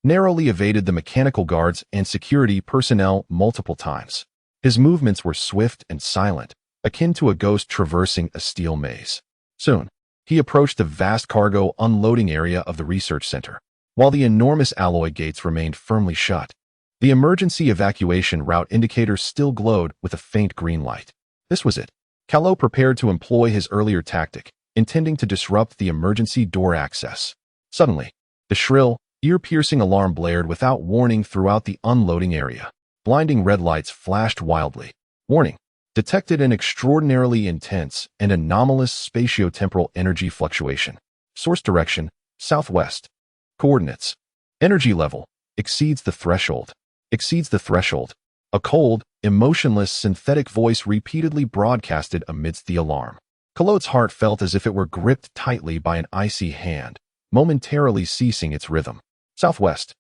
narrowly evaded the mechanical guards and security personnel multiple times. His movements were swift and silent, akin to a ghost traversing a steel maze. Soon, he approached the vast cargo unloading area of the research center. While the enormous alloy gates remained firmly shut, the emergency evacuation route indicator still glowed with a faint green light. This was it. Kaioshin prepared to employ his earlier tactic, intending to disrupt the emergency door access. Suddenly, the shrill, ear-piercing alarm blared without warning throughout the unloading area. Blinding red lights flashed wildly. Warning: detected an extraordinarily intense and anomalous spatio-temporal energy fluctuation. Source direction: southwest. Coordinates: energy level exceeds the threshold. Exceeds the threshold. A cold, emotionless synthetic voice repeatedly broadcasted amidst the alarm. Kaioshin's heart felt as if it were gripped tightly by an icy hand, momentarily ceasing its rhythm. Southwest.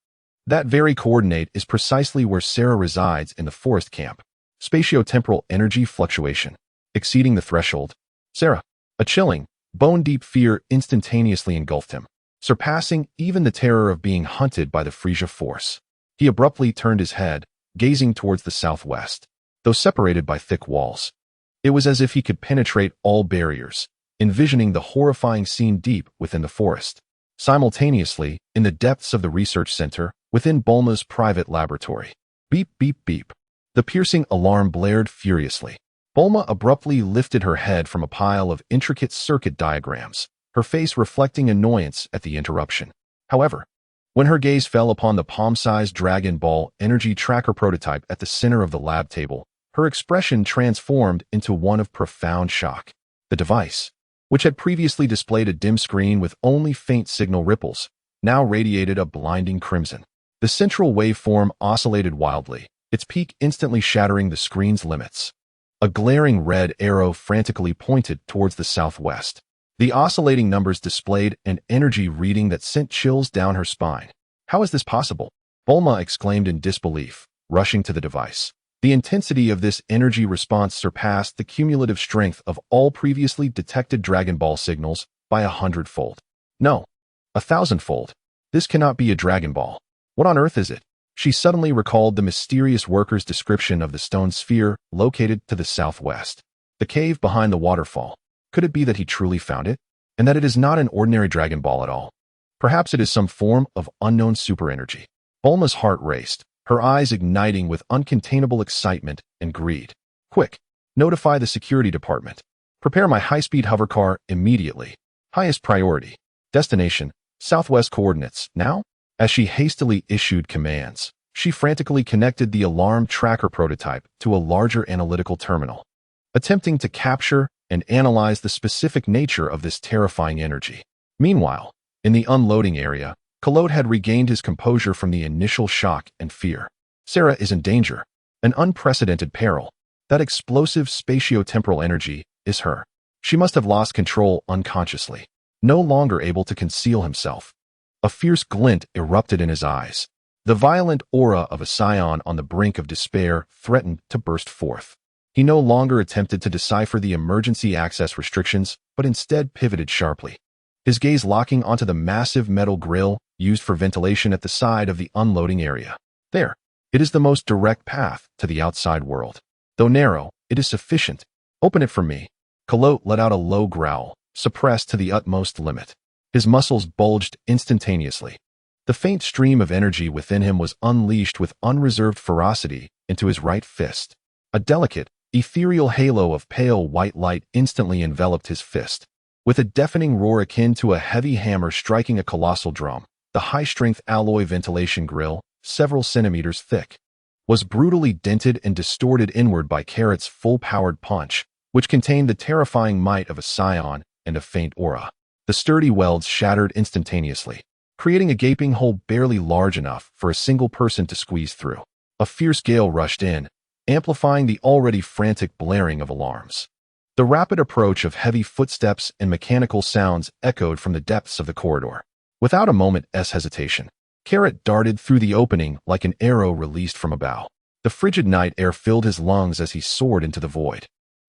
That very coordinate is precisely where Sera resides in the forest camp. Spatio-temporal energy fluctuation. Exceeding the threshold. Sera. A chilling, bone-deep fear instantaneously engulfed him, surpassing even the terror of being hunted by the Frieza force. He abruptly turned his head, gazing towards the southwest. Though separated by thick walls, it was as if he could penetrate all barriers, envisioning the horrifying scene deep within the forest. Simultaneously, in the depths of the research center, within Bulma's private laboratory. Beep, beep, beep. The piercing alarm blared furiously. Bulma abruptly lifted her head from a pile of intricate circuit diagrams, her face reflecting annoyance at the interruption. However, when her gaze fell upon the palm-sized Dragon Ball energy tracker prototype at the center of the lab table, her expression transformed into one of profound shock. The device, which had previously displayed a dim screen with only faint signal ripples, now radiated a blinding crimson. The central waveform oscillated wildly, its peak instantly shattering the screen's limits. A glaring red arrow frantically pointed towards the southwest. The oscillating numbers displayed an energy reading that sent chills down her spine. How is this possible? Bulma exclaimed in disbelief, rushing to the device. The intensity of this energy response surpassed the cumulative strength of all previously detected Dragon Ball signals by 100-fold. No, 1,000-fold. This cannot be a Dragon Ball. What on earth is it? She suddenly recalled the mysterious worker's description of the stone sphere located to the southwest. The cave behind the waterfall. Could it be that he truly found it? And that it is not an ordinary Dragon Ball at all? Perhaps it is some form of unknown super energy. Bulma's heart raced, her eyes igniting with uncontainable excitement and greed. Quick, notify the security department. Prepare my high-speed hovercar immediately. Highest priority. Destination, southwest coordinates. Now? As she hastily issued commands, she frantically connected the alarm tracker prototype to a larger analytical terminal, attempting to capture and analyze the specific nature of this terrifying energy. Meanwhile, in the unloading area, Kaioshin had regained his composure from the initial shock and fear. Sera is in danger. An unprecedented peril. That explosive spatio-temporal energy is her. She must have lost control unconsciously, no longer able to conceal himself. A fierce glint erupted in his eyes. The violent aura of a scion on the brink of despair threatened to burst forth. He no longer attempted to decipher the emergency access restrictions, but instead pivoted sharply, his gaze locking onto the massive metal grill used for ventilation at the side of the unloading area. There, it is the most direct path to the outside world. Though narrow, it is sufficient. Open it for me. Kaioshin let out a low growl, suppressed to the utmost limit. His muscles bulged instantaneously. The faint stream of energy within him was unleashed with unreserved ferocity into his right fist. A delicate, ethereal halo of pale white light instantly enveloped his fist. With a deafening roar akin to a heavy hammer striking a colossal drum, the high-strength alloy ventilation grill, several centimeters thick, was brutally dented and distorted inward by Carrot's full-powered punch, which contained the terrifying might of a scion and a faint aura. The sturdy welds shattered instantaneously, creating a gaping hole barely large enough for a single person to squeeze through. A fierce gale rushed in, amplifying the already frantic blaring of alarms. The rapid approach of heavy footsteps and mechanical sounds echoed from the depths of the corridor. Without a moment's hesitation, Carrot darted through the opening like an arrow released from a bow. The frigid night air filled his lungs as he soared into the void.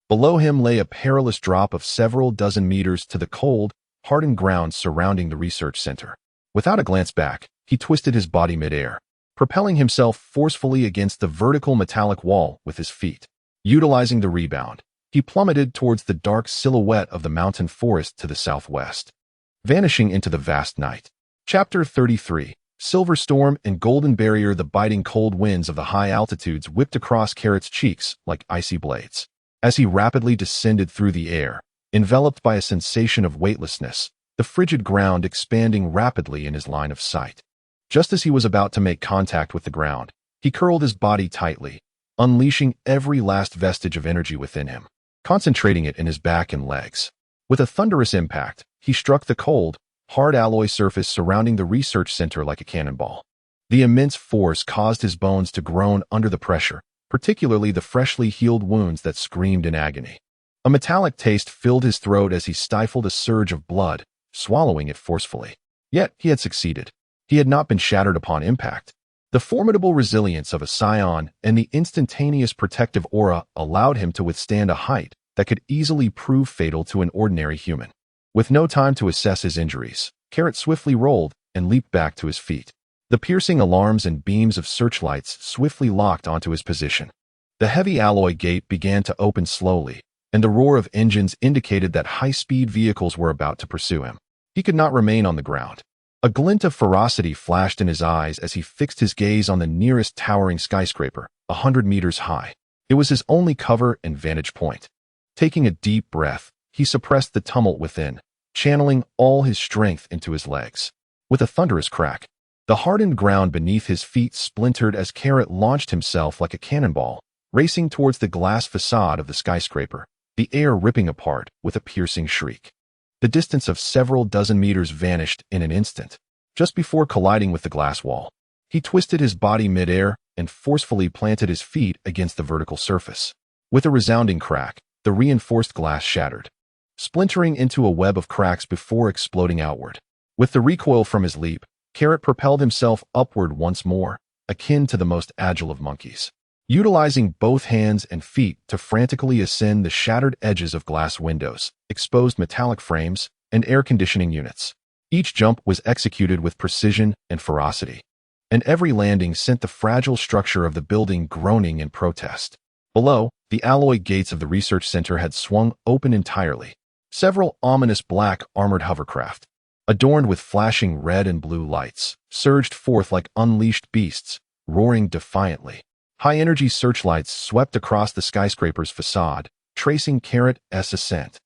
Below him lay a perilous drop of several dozen meters to the cold, hardened ground surrounding the research center. Without a glance back, he twisted his body midair, propelling himself forcefully against the vertical metallic wall with his feet. Utilizing the rebound, he plummeted towards the dark silhouette of the mountain forest to the southwest, vanishing into the vast night. Chapter 33. Silver Storm and Golden Barrier. The biting cold winds of the high altitudes whipped across Carrot's cheeks like icy blades. As he rapidly descended through the air, enveloped by a sensation of weightlessness, the frigid ground expanding rapidly in his line of sight. Just as he was about to make contact with the ground, he curled his body tightly, unleashing every last vestige of energy within him, concentrating it in his back and legs. With a thunderous impact, he struck the cold, hard alloy surface surrounding the research center like a cannonball. The immense force caused his bones to groan under the pressure, particularly the freshly healed wounds that screamed in agony. A metallic taste filled his throat as he stifled a surge of blood, swallowing it forcefully. Yet he had succeeded. He had not been shattered upon impact. The formidable resilience of a scion and the instantaneous protective aura allowed him to withstand a height that could easily prove fatal to an ordinary human. With no time to assess his injuries, Carrot swiftly rolled and leaped back to his feet. The piercing alarms and beams of searchlights swiftly locked onto his position. The heavy alloy gate began to open slowly, and the roar of engines indicated that high-speed vehicles were about to pursue him. He could not remain on the ground. A glint of ferocity flashed in his eyes as he fixed his gaze on the nearest towering skyscraper, 100 meters high. It was his only cover and vantage point. Taking a deep breath, he suppressed the tumult within, channeling all his strength into his legs. With a thunderous crack, the hardened ground beneath his feet splintered as Carrot launched himself like a cannonball, racing towards the glass facade of the skyscraper, the air ripping apart with a piercing shriek. The distance of several dozen meters vanished in an instant. Just before colliding with the glass wall, he twisted his body midair and forcefully planted his feet against the vertical surface. With a resounding crack, the reinforced glass shattered, splintering into a web of cracks before exploding outward. With the recoil from his leap, Carrot propelled himself upward once more, akin to the most agile of monkeys. Utilizing both hands and feet to frantically ascend the shattered edges of glass windows, exposed metallic frames, and air conditioning units. Each jump was executed with precision and ferocity, and every landing sent the fragile structure of the building groaning in protest. Below, the alloy gates of the research center had swung open entirely. Several ominous black armored hovercraft, adorned with flashing red and blue lights, surged forth like unleashed beasts, roaring defiantly. High-energy searchlights swept across the skyscraper's facade, tracing Carrot's ascent.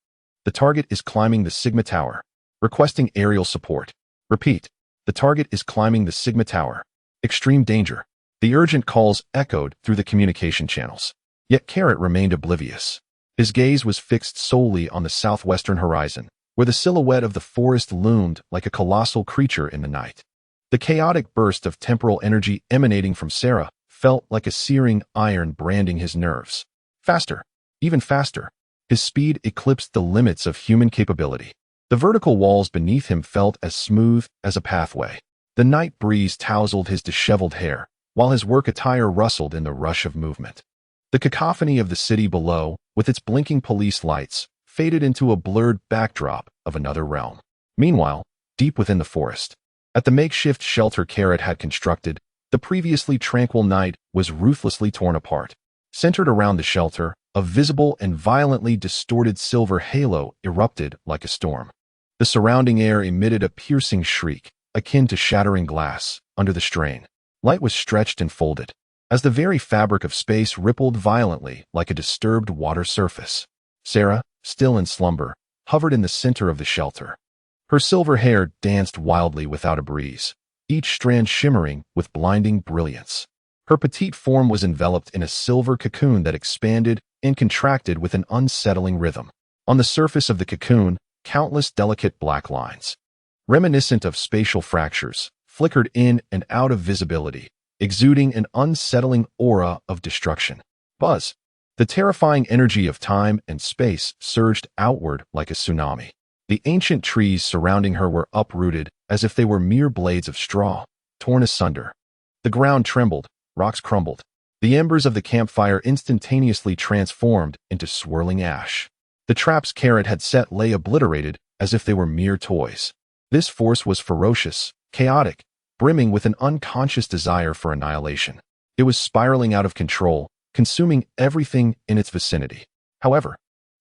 The target is climbing the Sigma Tower. Requesting aerial support. Repeat. The target is climbing the Sigma Tower. Extreme danger. The urgent calls echoed through the communication channels. Yet Carrot remained oblivious. His gaze was fixed solely on the southwestern horizon, where the silhouette of the forest loomed like a colossal creature in the night. The chaotic burst of temporal energy emanating from Sera felt like a searing iron branding his nerves. Faster, even faster. His speed eclipsed the limits of human capability. The vertical walls beneath him felt as smooth as a pathway. The night breeze tousled his disheveled hair, while his work attire rustled in the rush of movement. The cacophony of the city below, with its blinking police lights, faded into a blurred backdrop of another realm. Meanwhile, deep within the forest, at the makeshift shelter Carrot had constructed, the previously tranquil night was ruthlessly torn apart. Centered around the shelter, a visible and violently distorted silver halo erupted like a storm. The surrounding air emitted a piercing shriek, akin to shattering glass, under the strain. Light was stretched and folded, as the very fabric of space rippled violently like a disturbed water surface. Sera, still in slumber, hovered in the center of the shelter. Her silver hair danced wildly without a breeze, each strand shimmering with blinding brilliance. Her petite form was enveloped in a silver cocoon that expanded and contracted with an unsettling rhythm. On the surface of the cocoon, countless delicate black lines, reminiscent of spatial fractures, flickered in and out of visibility, exuding an unsettling aura of destruction. Buzz! The terrifying energy of time and space surged outward like a tsunami. The ancient trees surrounding her were uprooted as if they were mere blades of straw, torn asunder. The ground trembled, rocks crumbled. The embers of the campfire instantaneously transformed into swirling ash. The traps Carrot had set lay obliterated as if they were mere toys. This force was ferocious, chaotic, brimming with an unconscious desire for annihilation. It was spiraling out of control, consuming everything in its vicinity. However,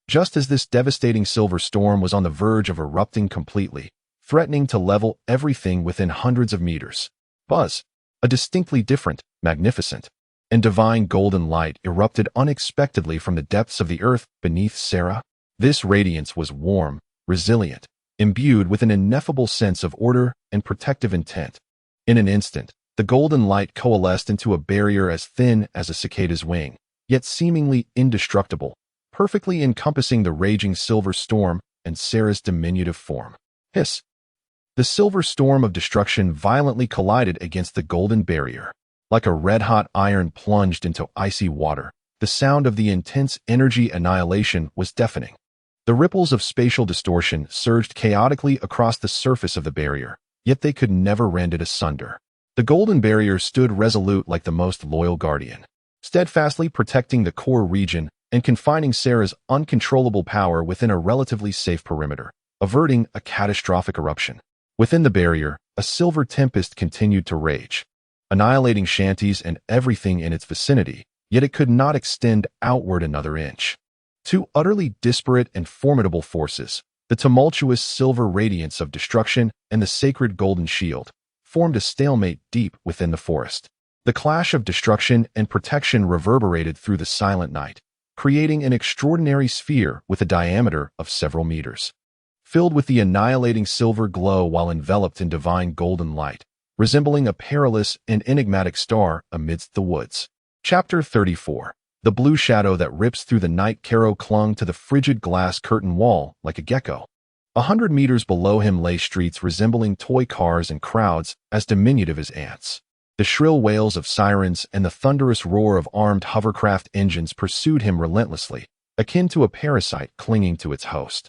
just as this devastating silver storm was on the verge of erupting completely, threatening to level everything within hundreds of meters, buzz! A distinctly different, magnificent, and divine golden light erupted unexpectedly from the depths of the earth beneath Sera. This radiance was warm, resilient, imbued with an ineffable sense of order and protective intent. In an instant, the golden light coalesced into a barrier as thin as a cicada's wing, yet seemingly indestructible, perfectly encompassing the raging silver storm and Sera's diminutive form. Hiss! The silver storm of destruction violently collided against the golden barrier. Like a red-hot iron plunged into icy water, the sound of the intense energy annihilation was deafening. The ripples of spatial distortion surged chaotically across the surface of the barrier, yet they could never rend it asunder. The golden barrier stood resolute like the most loyal guardian, steadfastly protecting the core region and confining Sera's uncontrollable power within a relatively safe perimeter, averting a catastrophic eruption. Within the barrier, a silver tempest continued to rage, annihilating shanties and everything in its vicinity, yet it could not extend outward another inch. Two utterly disparate and formidable forces, the tumultuous silver radiance of destruction and the sacred golden shield, formed a stalemate deep within the forest. The clash of destruction and protection reverberated through the silent night, creating an extraordinary sphere with a diameter of several meters. Filled with the annihilating silver glow while enveloped in divine golden light, resembling a perilous and enigmatic star amidst the woods. Chapter 34. The blue shadow that rips through the night. Karo clung to the frigid glass curtain wall like a gecko. 100 meters below him lay streets resembling toy cars and crowds as diminutive as ants. The shrill wails of sirens and the thunderous roar of armed hovercraft engines pursued him relentlessly, akin to a parasite clinging to its host.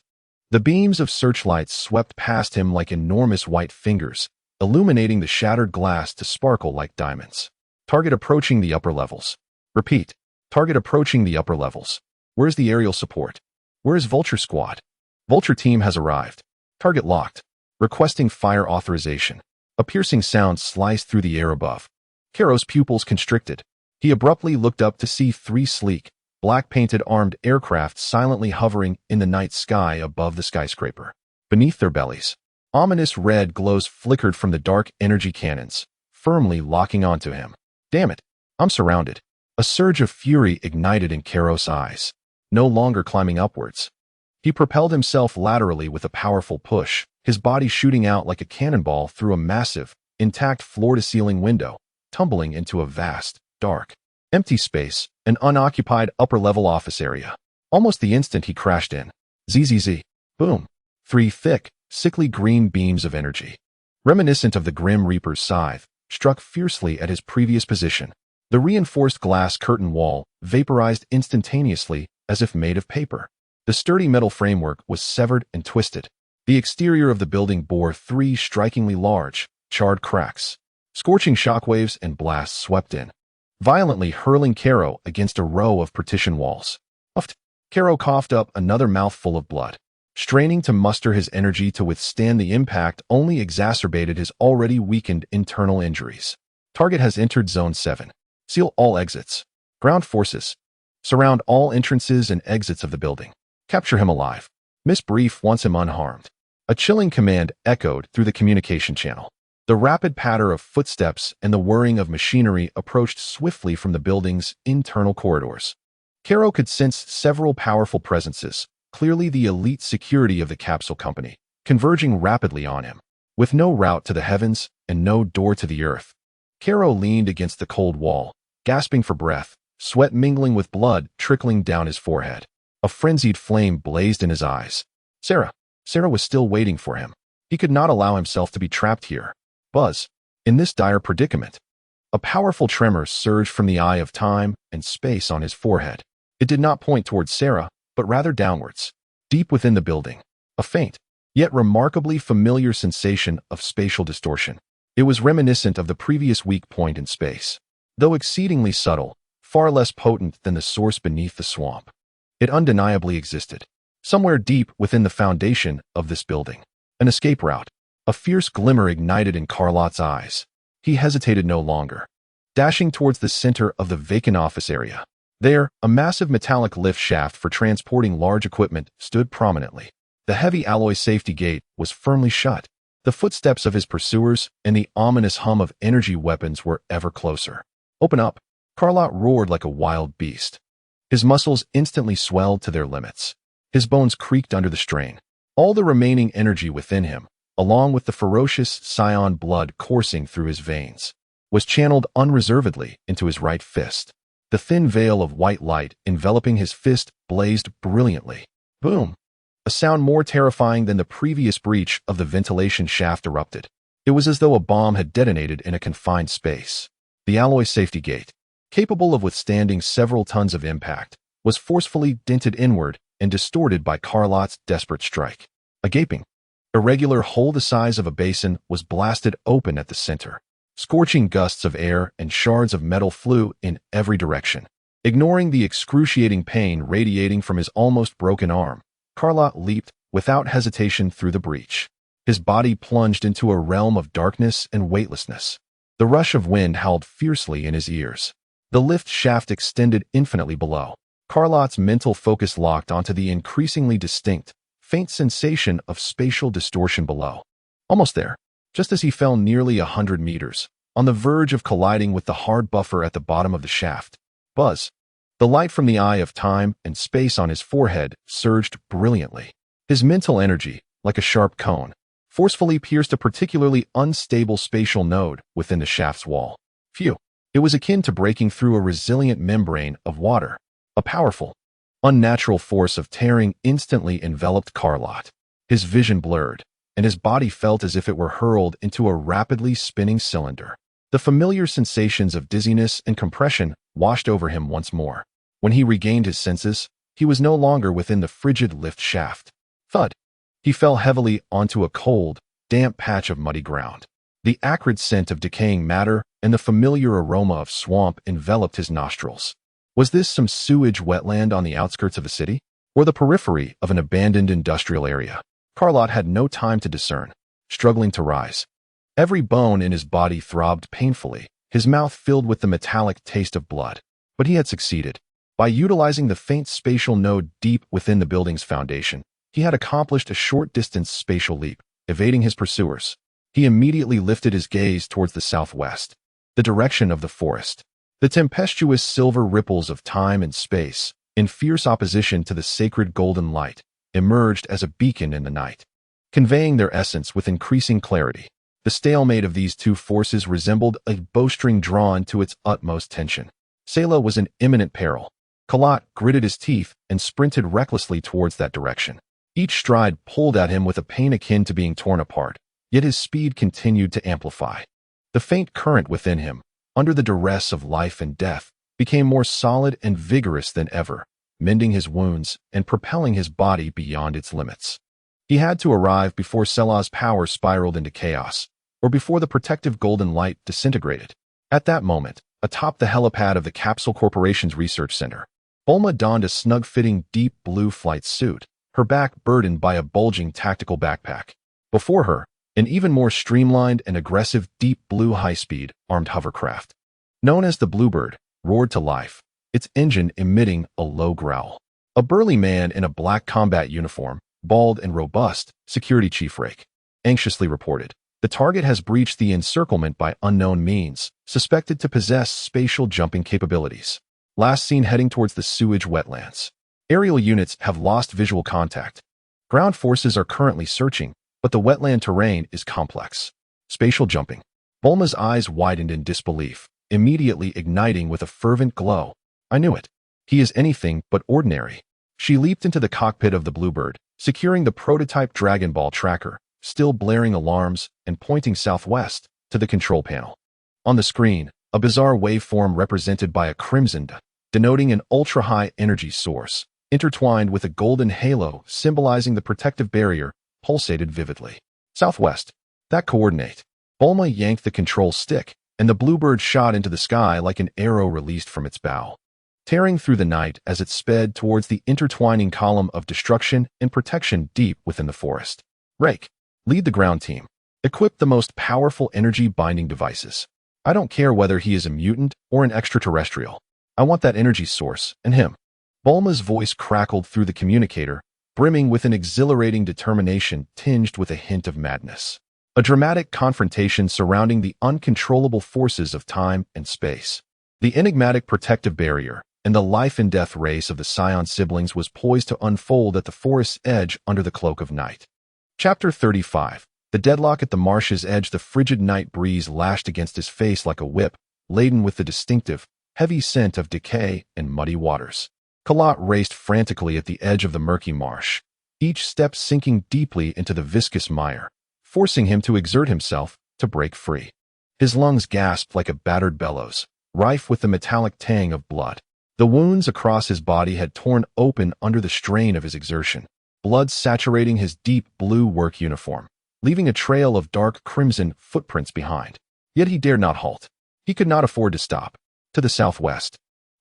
The beams of searchlights swept past him like enormous white fingers, illuminating the shattered glass to sparkle like diamonds. Target approaching the upper levels. Repeat. Target approaching the upper levels. Where's the aerial support? Where is Vulture Squad? Vulture Team has arrived. Target locked. Requesting fire authorization. A piercing sound sliced through the air above. Karo's pupils constricted. He abruptly looked up to see three sleek, black-painted armed aircraft silently hovering in the night sky above the skyscraper. Beneath their bellies, ominous red glows flickered from the dark energy cannons, firmly locking onto him. Damn it, I'm surrounded. A surge of fury ignited in Karo's eyes, no longer climbing upwards. He propelled himself laterally with a powerful push, his body shooting out like a cannonball through a massive, intact floor-to-ceiling window, tumbling into a vast, dark, empty space, an unoccupied upper-level office area. Almost the instant he crashed in. ZZZ. Boom. Three thick, sickly green beams of energy, reminiscent of the Grim Reaper's scythe, struck fiercely at his previous position. The reinforced glass curtain wall vaporized instantaneously as if made of paper. The sturdy metal framework was severed and twisted. The exterior of the building bore three strikingly large, charred cracks. Scorching shockwaves and blasts swept in, violently hurling Karo against a row of partition walls. Puffed. Karo coughed up another mouthful of blood. Straining to muster his energy to withstand the impact only exacerbated his already weakened internal injuries. Target has entered Zone 7. Seal all exits. Ground forces. Surround all entrances and exits of the building. Capture him alive. Miss Brief wants him unharmed. A chilling command echoed through the communication channel. The rapid patter of footsteps and the whirring of machinery approached swiftly from the building's internal corridors. Karo could sense several powerful presences, clearly the elite security of the capsule company, converging rapidly on him. With no route to the heavens and no door to the earth, Karo leaned against the cold wall, gasping for breath, sweat mingling with blood trickling down his forehead. A frenzied flame blazed in his eyes. Sera was still waiting for him. He could not allow himself to be trapped here. Buzz, in this dire predicament. A powerful tremor surged from the eye of time and space on his forehead. It did not point towards Sera, but rather downwards, deep within the building. A faint, yet remarkably familiar sensation of spatial distortion. It was reminiscent of the previous weak point in space. Though exceedingly subtle, far less potent than the source beneath the swamp. It undeniably existed, somewhere deep within the foundation of this building. An escape route. A fierce glimmer ignited in Carlot's eyes. He hesitated no longer, dashing towards the center of the vacant office area. There, a massive metallic lift shaft for transporting large equipment stood prominently. The heavy alloy safety gate was firmly shut. The footsteps of his pursuers and the ominous hum of energy weapons were ever closer. Open up! Carlot roared like a wild beast. His muscles instantly swelled to their limits. His bones creaked under the strain. All the remaining energy within him, along with the ferocious scion blood coursing through his veins, was channeled unreservedly into his right fist. The thin veil of white light enveloping his fist blazed brilliantly. Boom! A sound more terrifying than the previous breach of the ventilation shaft erupted. It was as though a bomb had detonated in a confined space. The alloy safety gate, capable of withstanding several tons of impact, was forcefully dented inward and distorted by Carlot's desperate strike. A gaping, irregular hole the size of a basin was blasted open at the center. Scorching gusts of air and shards of metal flew in every direction. Ignoring the excruciating pain radiating from his almost broken arm, Carlot leaped without hesitation through the breach. His body plunged into a realm of darkness and weightlessness. The rush of wind howled fiercely in his ears. The lift shaft extended infinitely below. Carlot's mental focus locked onto the increasingly distinct, faint sensation of spatial distortion below. Almost there, just as he fell nearly 100 meters, on the verge of colliding with the hard buffer at the bottom of the shaft. Buzz! The light from the eye of time and space on his forehead surged brilliantly. His mental energy, like a sharp cone, forcefully pierced a particularly unstable spatial node within the shaft's wall. Phew! It was akin to breaking through a resilient membrane of water. A powerful, unnatural force of tearing instantly enveloped Carlot. His vision blurred, and his body felt as if it were hurled into a rapidly spinning cylinder. The familiar sensations of dizziness and compression washed over him once more. When he regained his senses, he was no longer within the frigid lift shaft. Thud! He fell heavily onto a cold, damp patch of muddy ground. The acrid scent of decaying matter and the familiar aroma of swamp enveloped his nostrils. Was this some sewage wetland on the outskirts of the city, or the periphery of an abandoned industrial area? Carlot had no time to discern, struggling to rise. Every bone in his body throbbed painfully, his mouth filled with the metallic taste of blood. But he had succeeded. By utilizing the faint spatial node deep within the building's foundation, he had accomplished a short-distance spatial leap, evading his pursuers. He immediately lifted his gaze towards the southwest, the direction of the forest. The tempestuous silver ripples of time and space, in fierce opposition to the sacred golden light, emerged as a beacon in the night, conveying their essence with increasing clarity. The stalemate of these two forces resembled a bowstring drawn to its utmost tension. Sela was in imminent peril. Carlot gritted his teeth and sprinted recklessly towards that direction. Each stride pulled at him with a pain akin to being torn apart, yet his speed continued to amplify. The faint current within him, under the duress of life and death, became more solid and vigorous than ever, mending his wounds and propelling his body beyond its limits. He had to arrive before Sela's power spiraled into chaos, or before the protective golden light disintegrated. At that moment, atop the helipad of the Capsule Corporation's research center, Bulma donned a snug-fitting deep blue flight suit, her back burdened by a bulging tactical backpack. Before her, an even more streamlined and aggressive deep blue high-speed armed hovercraft, known as the Bluebird, roared to life, its engine emitting a low growl. A burly man in a black combat uniform, bald and robust, Security Chief Rake, anxiously reported. The target has breached the encirclement by unknown means, suspected to possess spatial jumping capabilities. Last seen heading towards the sewage wetlands. Aerial units have lost visual contact. Ground forces are currently searching, but the wetland terrain is complex. Spatial jumping. Bulma's eyes widened in disbelief, immediately igniting with a fervent glow. I knew it. He is anything but ordinary. She leaped into the cockpit of the Bluebird, securing the prototype Dragon Ball tracker, still blaring alarms and pointing southwest to the control panel. On the screen, a bizarre waveform represented by a crimson denoting an ultra-high energy source, intertwined with a golden halo symbolizing the protective barrier, pulsated vividly. Southwest. That coordinate. Bulma yanked the control stick, and the Bluebird shot into the sky like an arrow released from its bow, tearing through the night as it sped towards the intertwining column of destruction and protection deep within the forest. Rake. Lead the ground team. Equip the most powerful energy binding devices. I don't care whether he is a mutant or an extraterrestrial. I want that energy source, and him. Bulma's voice crackled through the communicator, brimming with an exhilarating determination tinged with a hint of madness. A dramatic confrontation surrounding the uncontrollable forces of time and space. The enigmatic protective barrier and the life-and-death race of the Scion siblings was poised to unfold at the forest's edge under the cloak of night. Chapter 35. The deadlock at the marsh's edge. The frigid night breeze lashed against his face like a whip, laden with the distinctive, heavy scent of decay and muddy waters. Kalat raced frantically at the edge of the murky marsh, each step sinking deeply into the viscous mire, forcing him to exert himself to break free. His lungs gasped like a battered bellows, rife with the metallic tang of blood. The wounds across his body had torn open under the strain of his exertion, blood saturating his deep blue work uniform, leaving a trail of dark crimson footprints behind. Yet he dared not halt. He could not afford to stop. To the southwest,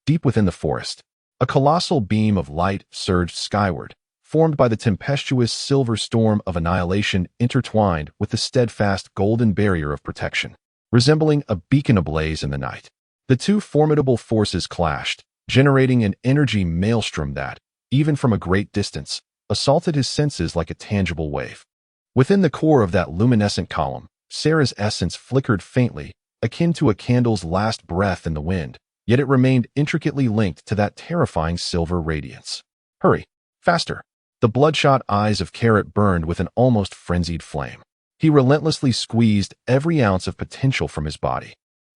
deep within the forest, a colossal beam of light surged skyward, formed by the tempestuous silver storm of annihilation intertwined with the steadfast golden barrier of protection, resembling a beacon ablaze in the night. The two formidable forces clashed, generating an energy maelstrom that, even from a great distance, assaulted his senses like a tangible wave. Within the core of that luminescent column, Sera's essence flickered faintly, akin to a candle's last breath in the wind, yet it remained intricately linked to that terrifying silver radiance. Hurry! Faster! The bloodshot eyes of Carrot burned with an almost frenzied flame. He relentlessly squeezed every ounce of potential from his body,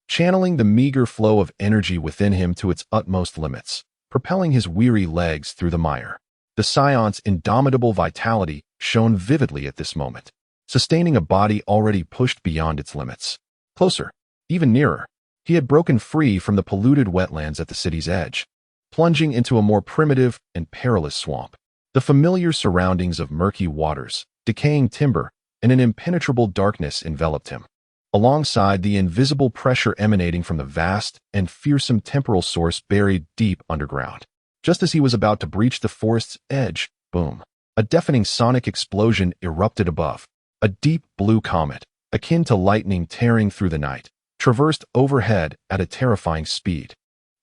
channeling the meager flow of energy within him to its utmost limits, propelling his weary legs through the mire. The Scion's indomitable vitality shone vividly at this moment, sustaining a body already pushed beyond its limits. Closer, even nearer, he had broken free from the polluted wetlands at the city's edge, plunging into a more primitive and perilous swamp. The familiar surroundings of murky waters, decaying timber, and an impenetrable darkness enveloped him, alongside the invisible pressure emanating from the vast and fearsome temporal source buried deep underground. Just as he was about to breach the forest's edge, boom, a deafening sonic explosion erupted above. A deep blue comet, akin to lightning tearing through the night, traversed overhead at a terrifying speed,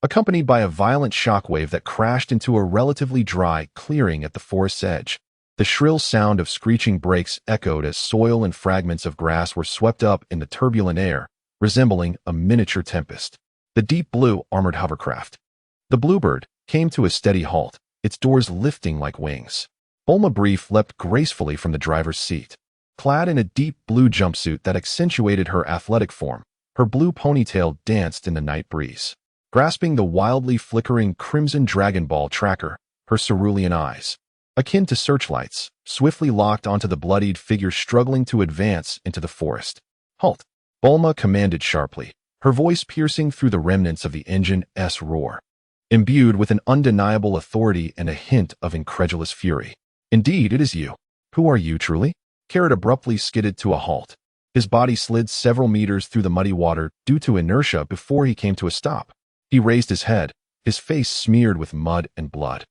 accompanied by a violent shockwave that crashed into a relatively dry clearing at the forest's edge. The shrill sound of screeching brakes echoed as soil and fragments of grass were swept up in the turbulent air, resembling a miniature tempest. The deep blue armored hovercraft, the Bluebird, came to a steady halt, its doors lifting like wings. Bulma Brief leapt gracefully from the driver's seat. Clad in a deep blue jumpsuit that accentuated her athletic form, her blue ponytail danced in the night breeze. Grasping the wildly flickering crimson Dragon Ball tracker, her cerulean eyes, akin to searchlights, swiftly locked onto the bloodied figure struggling to advance into the forest. Halt! Bulma commanded sharply, her voice piercing through the remnants of the engine's roar, imbued with an undeniable authority and a hint of incredulous fury. Indeed, it is you. Who are you, truly? Carrot abruptly skidded to a halt. His body slid several meters through the muddy water due to inertia before he came to a stop. He raised his head, his face smeared with mud and blood,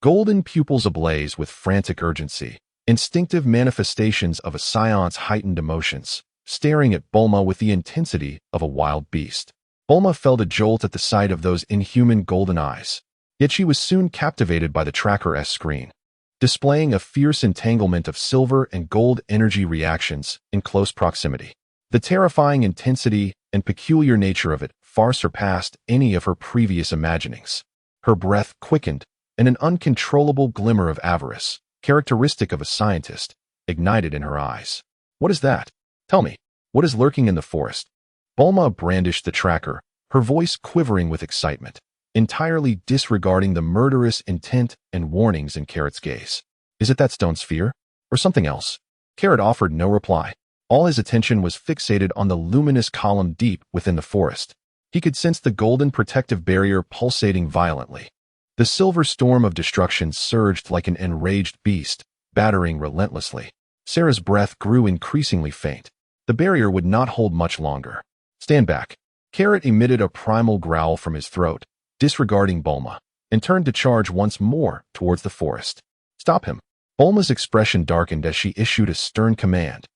golden pupils ablaze with frantic urgency, instinctive manifestations of a Saiyans' heightened emotions, staring at Bulma with the intensity of a wild beast. Bulma felt a jolt at the sight of those inhuman golden eyes, yet she was soon captivated by the tracker's screen. displaying a fierce entanglement of silver and gold energy reactions in close proximity. The terrifying intensity and peculiar nature of it far surpassed any of her previous imaginings. Her breath quickened, and an uncontrollable glimmer of avarice, characteristic of a scientist, ignited in her eyes. What is that? Tell me, what is lurking in the forest? Bulma brandished the tracker, her voice quivering with excitement, entirely disregarding the murderous intent and warnings in Carrot's gaze. Is it that stone sphere? Or something else? Carrot offered no reply. All his attention was fixated on the luminous column deep within the forest. He could sense the golden protective barrier pulsating violently. The silver storm of destruction surged like an enraged beast, battering relentlessly. Sera's breath grew increasingly faint. The barrier would not hold much longer. Stand back. Carrot emitted a primal growl from his throat, disregarding Bulma, and turned to charge once more towards the forest. Stop him. Bulma's expression darkened as she issued a stern command.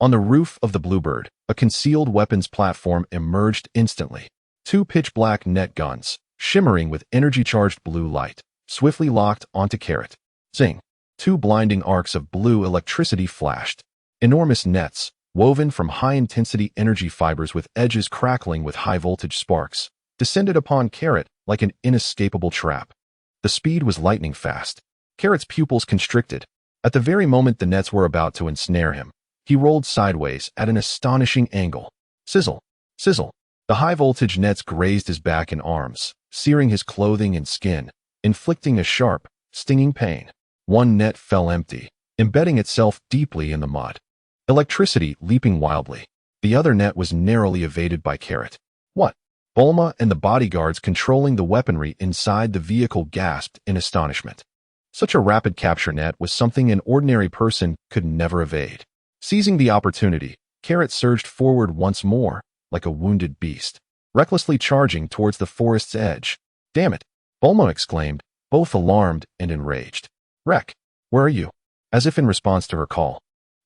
On the roof of the Bluebird, a concealed weapons platform emerged instantly. Two pitch-black net guns, shimmering with energy-charged blue light, swiftly locked onto Carrot. Zing! Two blinding arcs of blue electricity flashed. Enormous nets, woven from high-intensity energy fibers with edges crackling with high-voltage sparks, descended upon Carrot like an inescapable trap. The speed was lightning fast. Carrot's pupils constricted. At the very moment the nets were about to ensnare him, he rolled sideways at an astonishing angle. Sizzle! Sizzle! The high-voltage nets grazed his back and arms, searing his clothing and skin, inflicting a sharp, stinging pain. One net fell empty, embedding itself deeply in the mud. Electricity leaping wildly. The other net was narrowly evaded by Carrot. What? Bulma and the bodyguards controlling the weaponry inside the vehicle gasped in astonishment. Such a rapid capture net was something an ordinary person could never evade. Seizing the opportunity, Carrot surged forward once more, like a wounded beast, recklessly charging towards the forest's edge. Damn it! Bulma exclaimed, both alarmed and enraged. Wreck, where are you? As if in response to her call.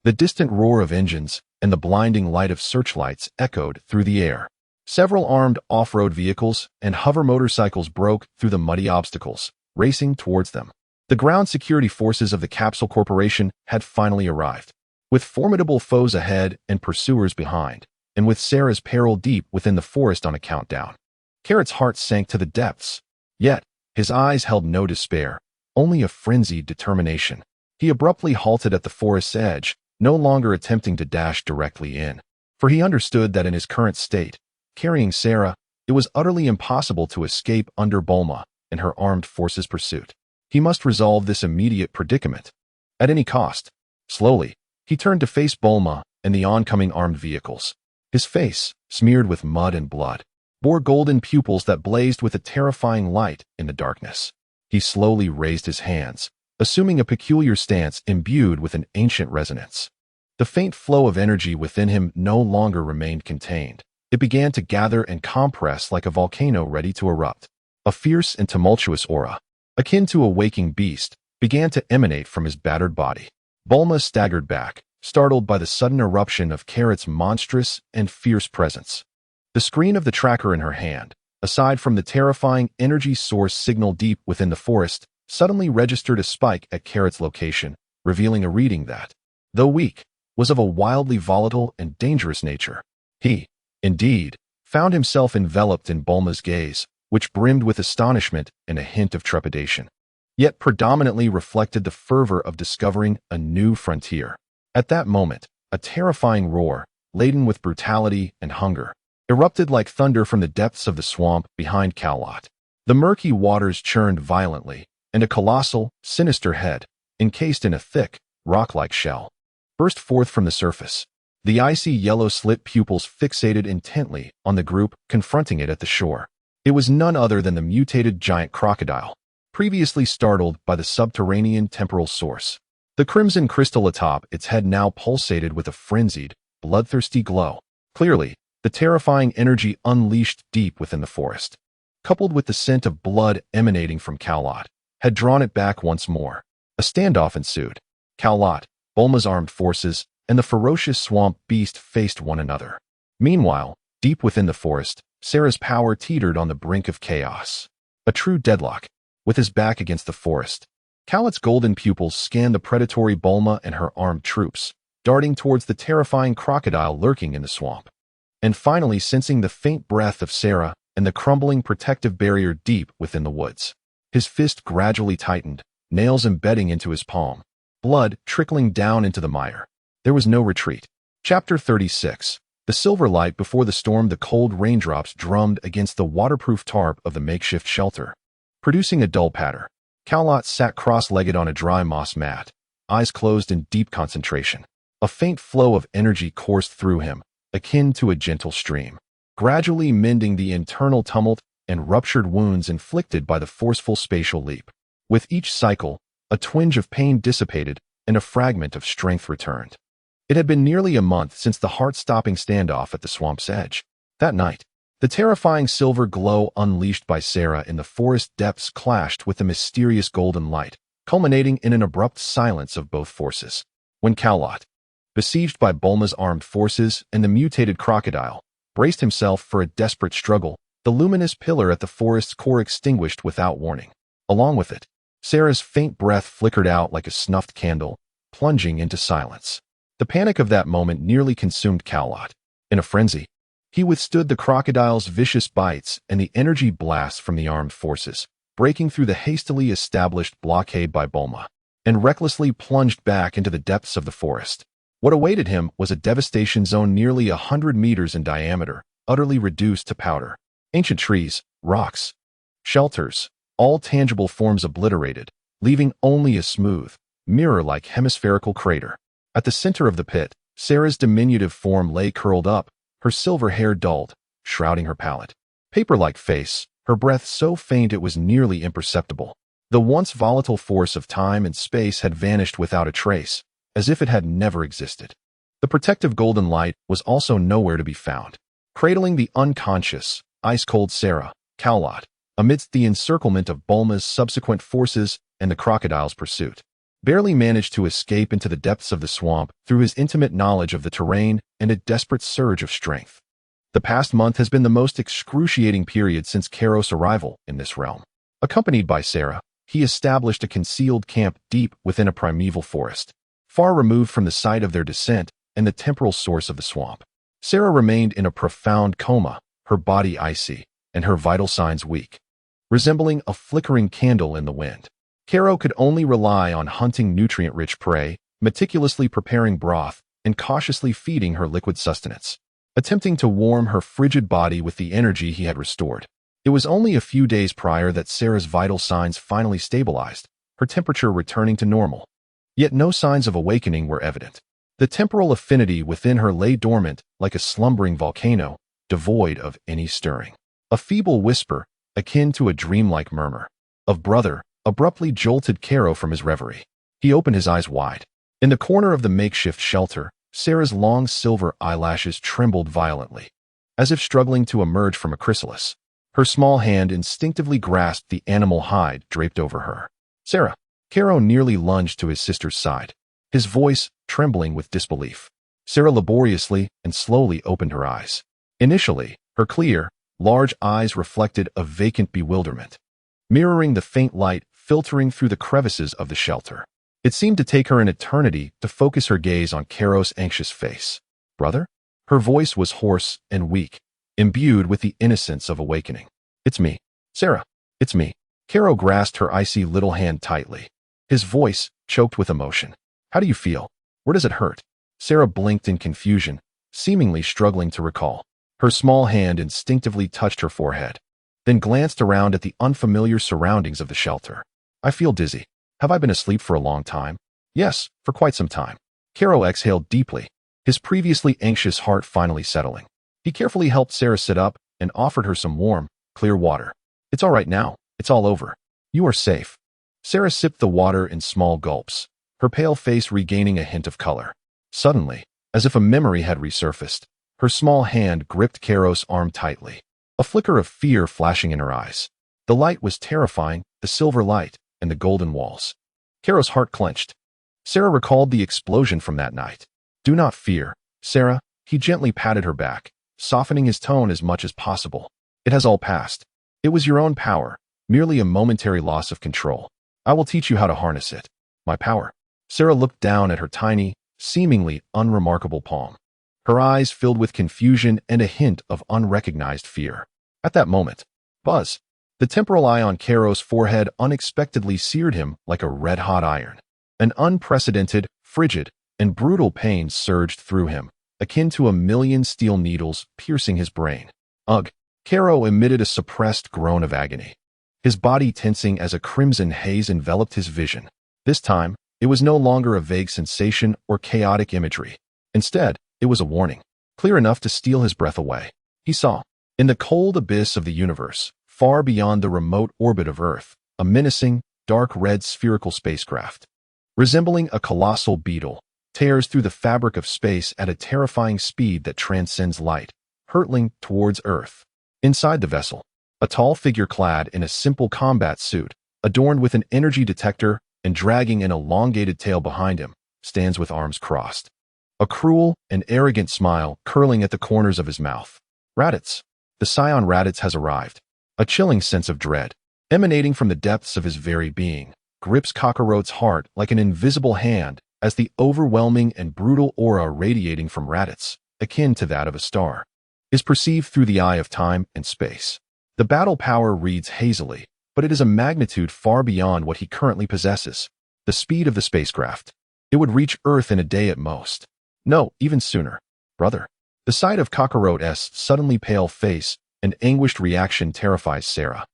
The distant roar of engines and the blinding light of searchlights echoed through the air. Several armed off-road vehicles and hover motorcycles broke through the muddy obstacles, racing towards them. The ground security forces of the Capsule Corporation had finally arrived. With formidable foes ahead and pursuers behind, and with Sera's peril deep within the forest on a countdown. Carrot's heart sank to the depths. Yet, his eyes held no despair, only a frenzied determination. He abruptly halted at the forest's edge, no longer attempting to dash directly in. For he understood that in his current state, carrying Sera, it was utterly impossible to escape under Bulma and her armed forces' pursuit. He must resolve this immediate predicament. At any cost. Slowly, he turned to face Bulma and the oncoming armed vehicles. His face, smeared with mud and blood, bore golden pupils that blazed with a terrifying light in the darkness. He slowly raised his hands, assuming a peculiar stance imbued with an ancient resonance. The faint flow of energy within him no longer remained contained. It began to gather and compress like a volcano ready to erupt. A fierce and tumultuous aura, akin to a waking beast, began to emanate from his battered body. Bulma staggered back, startled by the sudden eruption of Carrot's monstrous and fierce presence. The screen of the tracker in her hand, aside from the terrifying energy source signal deep within the forest, suddenly registered a spike at Carrot's location, revealing a reading that, though weak, was of a wildly volatile and dangerous nature. He, indeed, found himself enveloped in Bulma's gaze, which brimmed with astonishment and a hint of trepidation, yet predominantly reflected the fervor of discovering a new frontier. At that moment, a terrifying roar, laden with brutality and hunger, erupted like thunder from the depths of the swamp behind Kalot. The murky waters churned violently, and a colossal, sinister head, encased in a thick, rock-like shell, burst forth from the surface. The icy yellow slit pupils fixated intently on the group confronting it at the shore. It was none other than the mutated giant crocodile, previously startled by the subterranean temporal source. The crimson crystal atop its head now pulsated with a frenzied, bloodthirsty glow. Clearly, the terrifying energy unleashed deep within the forest, coupled with the scent of blood emanating from Kalot, had drawn it back once more. A standoff ensued. Kalot, Bulma's armed forces, and the ferocious swamp beast faced one another. Meanwhile, deep within the forest, Sera's power teetered on the brink of chaos. A true deadlock. With his back against the forest, Cowlet's golden pupils scanned the predatory Bulma and her armed troops, darting towards the terrifying crocodile lurking in the swamp. And finally sensing the faint breath of Sera and the crumbling protective barrier deep within the woods. His fist gradually tightened, nails embedding into his palm, blood trickling down into the mire. There was no retreat. Chapter 36. The silver light before the storm. The cold raindrops drummed against the waterproof tarp of the makeshift shelter, producing a dull patter. Cowlet sat cross-legged on a dry moss mat, eyes closed in deep concentration. A faint flow of energy coursed through him, akin to a gentle stream, gradually mending the internal tumult and ruptured wounds inflicted by the forceful spatial leap. With each cycle, a twinge of pain dissipated and a fragment of strength returned. It had been nearly a month since the heart-stopping standoff at the swamp's edge. That night, the terrifying silver glow unleashed by Sera in the forest depths clashed with the mysterious golden light, culminating in an abrupt silence of both forces. When Cowlet, besieged by Bulma's armed forces and the mutated crocodile, braced himself for a desperate struggle, the luminous pillar at the forest's core extinguished without warning. Along with it, Sera's faint breath flickered out like a snuffed candle, plunging into silence. The panic of that moment nearly consumed Cowlet. In a frenzy, he withstood the crocodile's vicious bites and the energy blasts from the armed forces, breaking through the hastily established blockade by Bulma, and recklessly plunged back into the depths of the forest. What awaited him was a devastation zone nearly 100 meters in diameter, utterly reduced to powder. Ancient trees, rocks, shelters, all tangible forms obliterated, leaving only a smooth, mirror-like hemispherical crater. At the center of the pit, Sera's diminutive form lay curled up, her silver hair dulled, shrouding her pallid, paper-like face, her breath so faint it was nearly imperceptible. The once volatile force of time and space had vanished without a trace, as if it had never existed. The protective golden light was also nowhere to be found. Cradling the unconscious, ice-cold Sera, Cowlet, amidst the encirclement of Bulma's subsequent forces and the crocodile's pursuit, barely managed to escape into the depths of the swamp through his intimate knowledge of the terrain and a desperate surge of strength. The past month has been the most excruciating period since Kaios's arrival in this realm. Accompanied by Sera, he established a concealed camp deep within a primeval forest, far removed from the site of their descent and the temporal source of the swamp. Sera remained in a profound coma, her body icy and her vital signs weak, resembling a flickering candle in the wind. Kaios could only rely on hunting nutrient-rich prey, meticulously preparing broth, and cautiously feeding her liquid sustenance, attempting to warm her frigid body with the energy he had restored. It was only a few days prior that Sera's vital signs finally stabilized, her temperature returning to normal. Yet no signs of awakening were evident. The temporal affinity within her lay dormant like a slumbering volcano, devoid of any stirring. A feeble whisper, akin to a dreamlike murmur, of brother, abruptly jolted Kaios from his reverie. He opened his eyes wide. In the corner of the makeshift shelter, Sera's long silver eyelashes trembled violently, as if struggling to emerge from a chrysalis. Her small hand instinctively grasped the animal hide draped over her. Sera. Kaios nearly lunged to his sister's side, his voice trembling with disbelief. Sera laboriously and slowly opened her eyes. Initially, her clear, large eyes reflected a vacant bewilderment, mirroring the faint light filtering through the crevices of the shelter. It seemed to take her an eternity to focus her gaze on Kaios's anxious face. Brother? Her voice was hoarse and weak, imbued with the innocence of awakening. It's me. Sera. It's me. Kaios grasped her icy little hand tightly, his voice choked with emotion. How do you feel? Where does it hurt? Sera blinked in confusion, seemingly struggling to recall. Her small hand instinctively touched her forehead, then glanced around at the unfamiliar surroundings of the shelter. I feel dizzy. Have I been asleep for a long time? Yes, for quite some time. Kaios exhaled deeply, his previously anxious heart finally settling. He carefully helped Sera sit up and offered her some warm, clear water. It's all right now. It's all over. You are safe. Sera sipped the water in small gulps, her pale face regaining a hint of color. Suddenly, as if a memory had resurfaced, her small hand gripped Kaios's arm tightly, a flicker of fear flashing in her eyes. The light was terrifying, the silver light, and the golden walls. Kaios's heart clenched. Sera recalled the explosion from that night. Do not fear, Sera. He gently patted her back, softening his tone as much as possible. It has all passed. It was your own power, merely a momentary loss of control. I will teach you how to harness it. My power. Sera looked down at her tiny, seemingly unremarkable palm. Her eyes filled with confusion and a hint of unrecognized fear. At that moment, buzz. The temporal eye on Karo's forehead unexpectedly seared him like a red-hot iron. An unprecedented, frigid, and brutal pain surged through him, akin to a million steel needles piercing his brain. Ugh! Karo emitted a suppressed groan of agony, his body tensing as a crimson haze enveloped his vision. This time, it was no longer a vague sensation or chaotic imagery. Instead, it was a warning, clear enough to steal his breath away. He saw, in the cold abyss of the universe, far beyond the remote orbit of Earth, a menacing, dark red spherical spacecraft. Resembling a colossal beetle, tears through the fabric of space at a terrifying speed that transcends light, hurtling towards Earth. Inside the vessel, a tall figure clad in a simple combat suit, adorned with an energy detector and dragging an elongated tail behind him, stands with arms crossed. A cruel and arrogant smile curling at the corners of his mouth. Raditz. The scion Raditz has arrived. A chilling sense of dread, emanating from the depths of his very being, grips Kakarot's heart like an invisible hand as the overwhelming and brutal aura radiating from Raditz, akin to that of a star, is perceived through the eye of time and space. The battle power reads hazily, but it is a magnitude far beyond what he currently possesses. The speed of the spacecraft. It would reach Earth in a day at most. No, even sooner. Brother. The sight of Kakarot's suddenly pale face and anguished reaction terrifies Sera,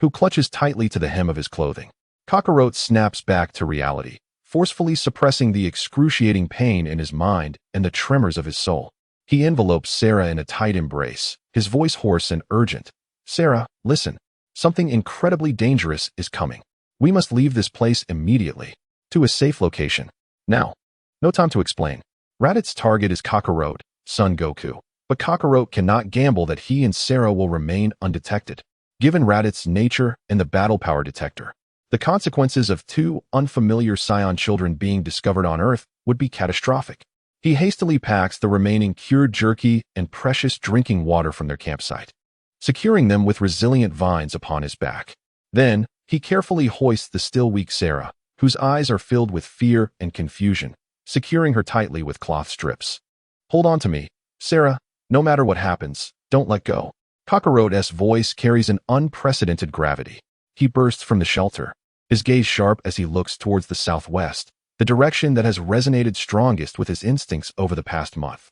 who clutches tightly to the hem of his clothing. Kakarot snaps back to reality, forcefully suppressing the excruciating pain in his mind and the tremors of his soul. He envelopes Sera in a tight embrace, his voice hoarse and urgent. Sera, listen. Something incredibly dangerous is coming. We must leave this place immediately. To a safe location. Now. No time to explain. Raditz's target is Kakarot, Son Goku. But Kakarot cannot gamble that he and Sera will remain undetected. Given Raditz's nature and the battle power detector, the consequences of two unfamiliar Saiyan children being discovered on Earth would be catastrophic. He hastily packs the remaining cured jerky and precious drinking water from their campsite, securing them with resilient vines upon his back. Then, he carefully hoists the still weak Sera, whose eyes are filled with fear and confusion, securing her tightly with cloth strips. Hold on to me, Sera. No matter what happens, don't let go. Kakarot's voice carries an unprecedented gravity. He bursts from the shelter, his gaze sharp as he looks towards the southwest, the direction that has resonated strongest with his instincts over the past month.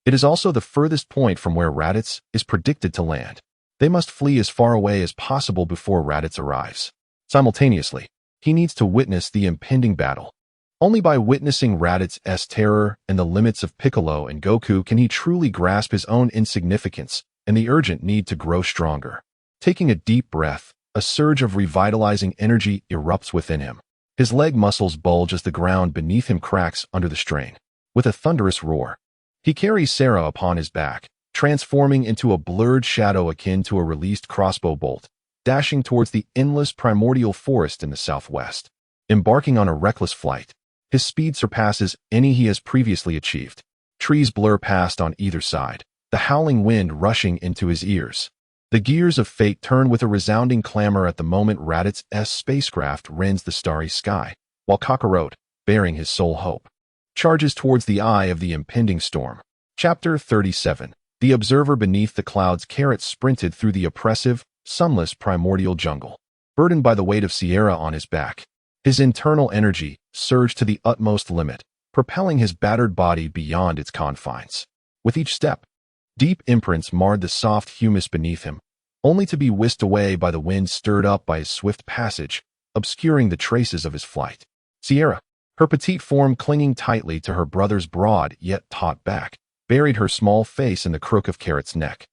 It is also the furthest point from where Raditz is predicted to land. They must flee as far away as possible before Raditz arrives. Simultaneously, he needs to witness the impending battle. Only by witnessing Raditz's terror and the limits of Piccolo and Goku can he truly grasp his own insignificance and the urgent need to grow stronger. Taking a deep breath, a surge of revitalizing energy erupts within him. His leg muscles bulge as the ground beneath him cracks under the strain. With a thunderous roar, he carries Sera upon his back, transforming into a blurred shadow akin to a released crossbow bolt, dashing towards the endless primordial forest in the southwest. Embarking on a reckless flight, his speed surpasses any he has previously achieved. Trees blur past on either side, the howling wind rushing into his ears. The gears of fate turn with a resounding clamor at the moment Raditz's spacecraft rends the starry sky, while Kakarot, bearing his sole hope, charges towards the eye of the impending storm. Chapter 37. The observer beneath the clouds. Carrot sprinted through the oppressive, sunless primordial jungle, burdened by the weight of Sierra on his back. His internal energy surged to the utmost limit, propelling his battered body beyond its confines. With each step, deep imprints marred the soft humus beneath him, only to be whisked away by the wind stirred up by his swift passage, obscuring the traces of his flight. Sierra, her petite form clinging tightly to her brother's broad yet taut back, buried her small face in the crook of Carrot's neck.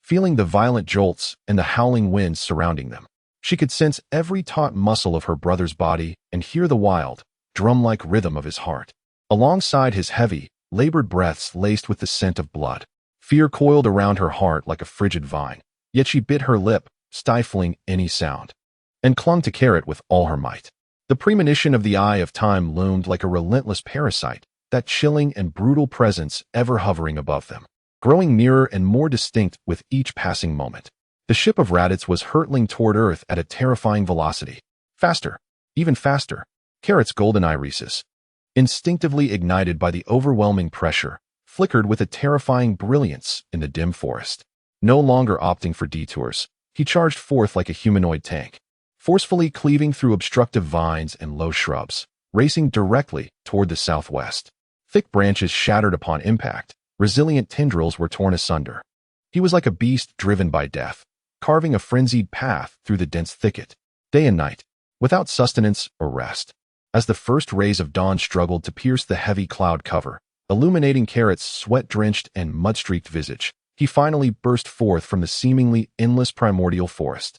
Feeling the violent jolts and the howling winds surrounding them, she could sense every taut muscle of her brother's body and hear the wild, drum-like rhythm of his heart. Alongside his heavy, labored breaths laced with the scent of blood, fear coiled around her heart like a frigid vine, yet she bit her lip, stifling any sound, and clung to Carrot with all her might. The premonition of the eye of time loomed like a relentless parasite, that chilling and brutal presence ever hovering above them, growing nearer and more distinct with each passing moment. The ship of Raditz was hurtling toward Earth at a terrifying velocity. Faster, Even faster. Carrot's golden irises, instinctively ignited by the overwhelming pressure, flickered with a terrifying brilliance in the dim forest. No longer opting for detours, he charged forth like a humanoid tank, forcefully cleaving through obstructive vines and low shrubs, racing directly toward the southwest. Thick branches shattered upon impact, resilient tendrils were torn asunder. He was like a beast driven by death, carving a frenzied path through the dense thicket, day and night, without sustenance or rest. As the first rays of dawn struggled to pierce the heavy cloud cover, illuminating Carrot's sweat-drenched and mud-streaked visage, he finally burst forth from the seemingly endless primordial forest.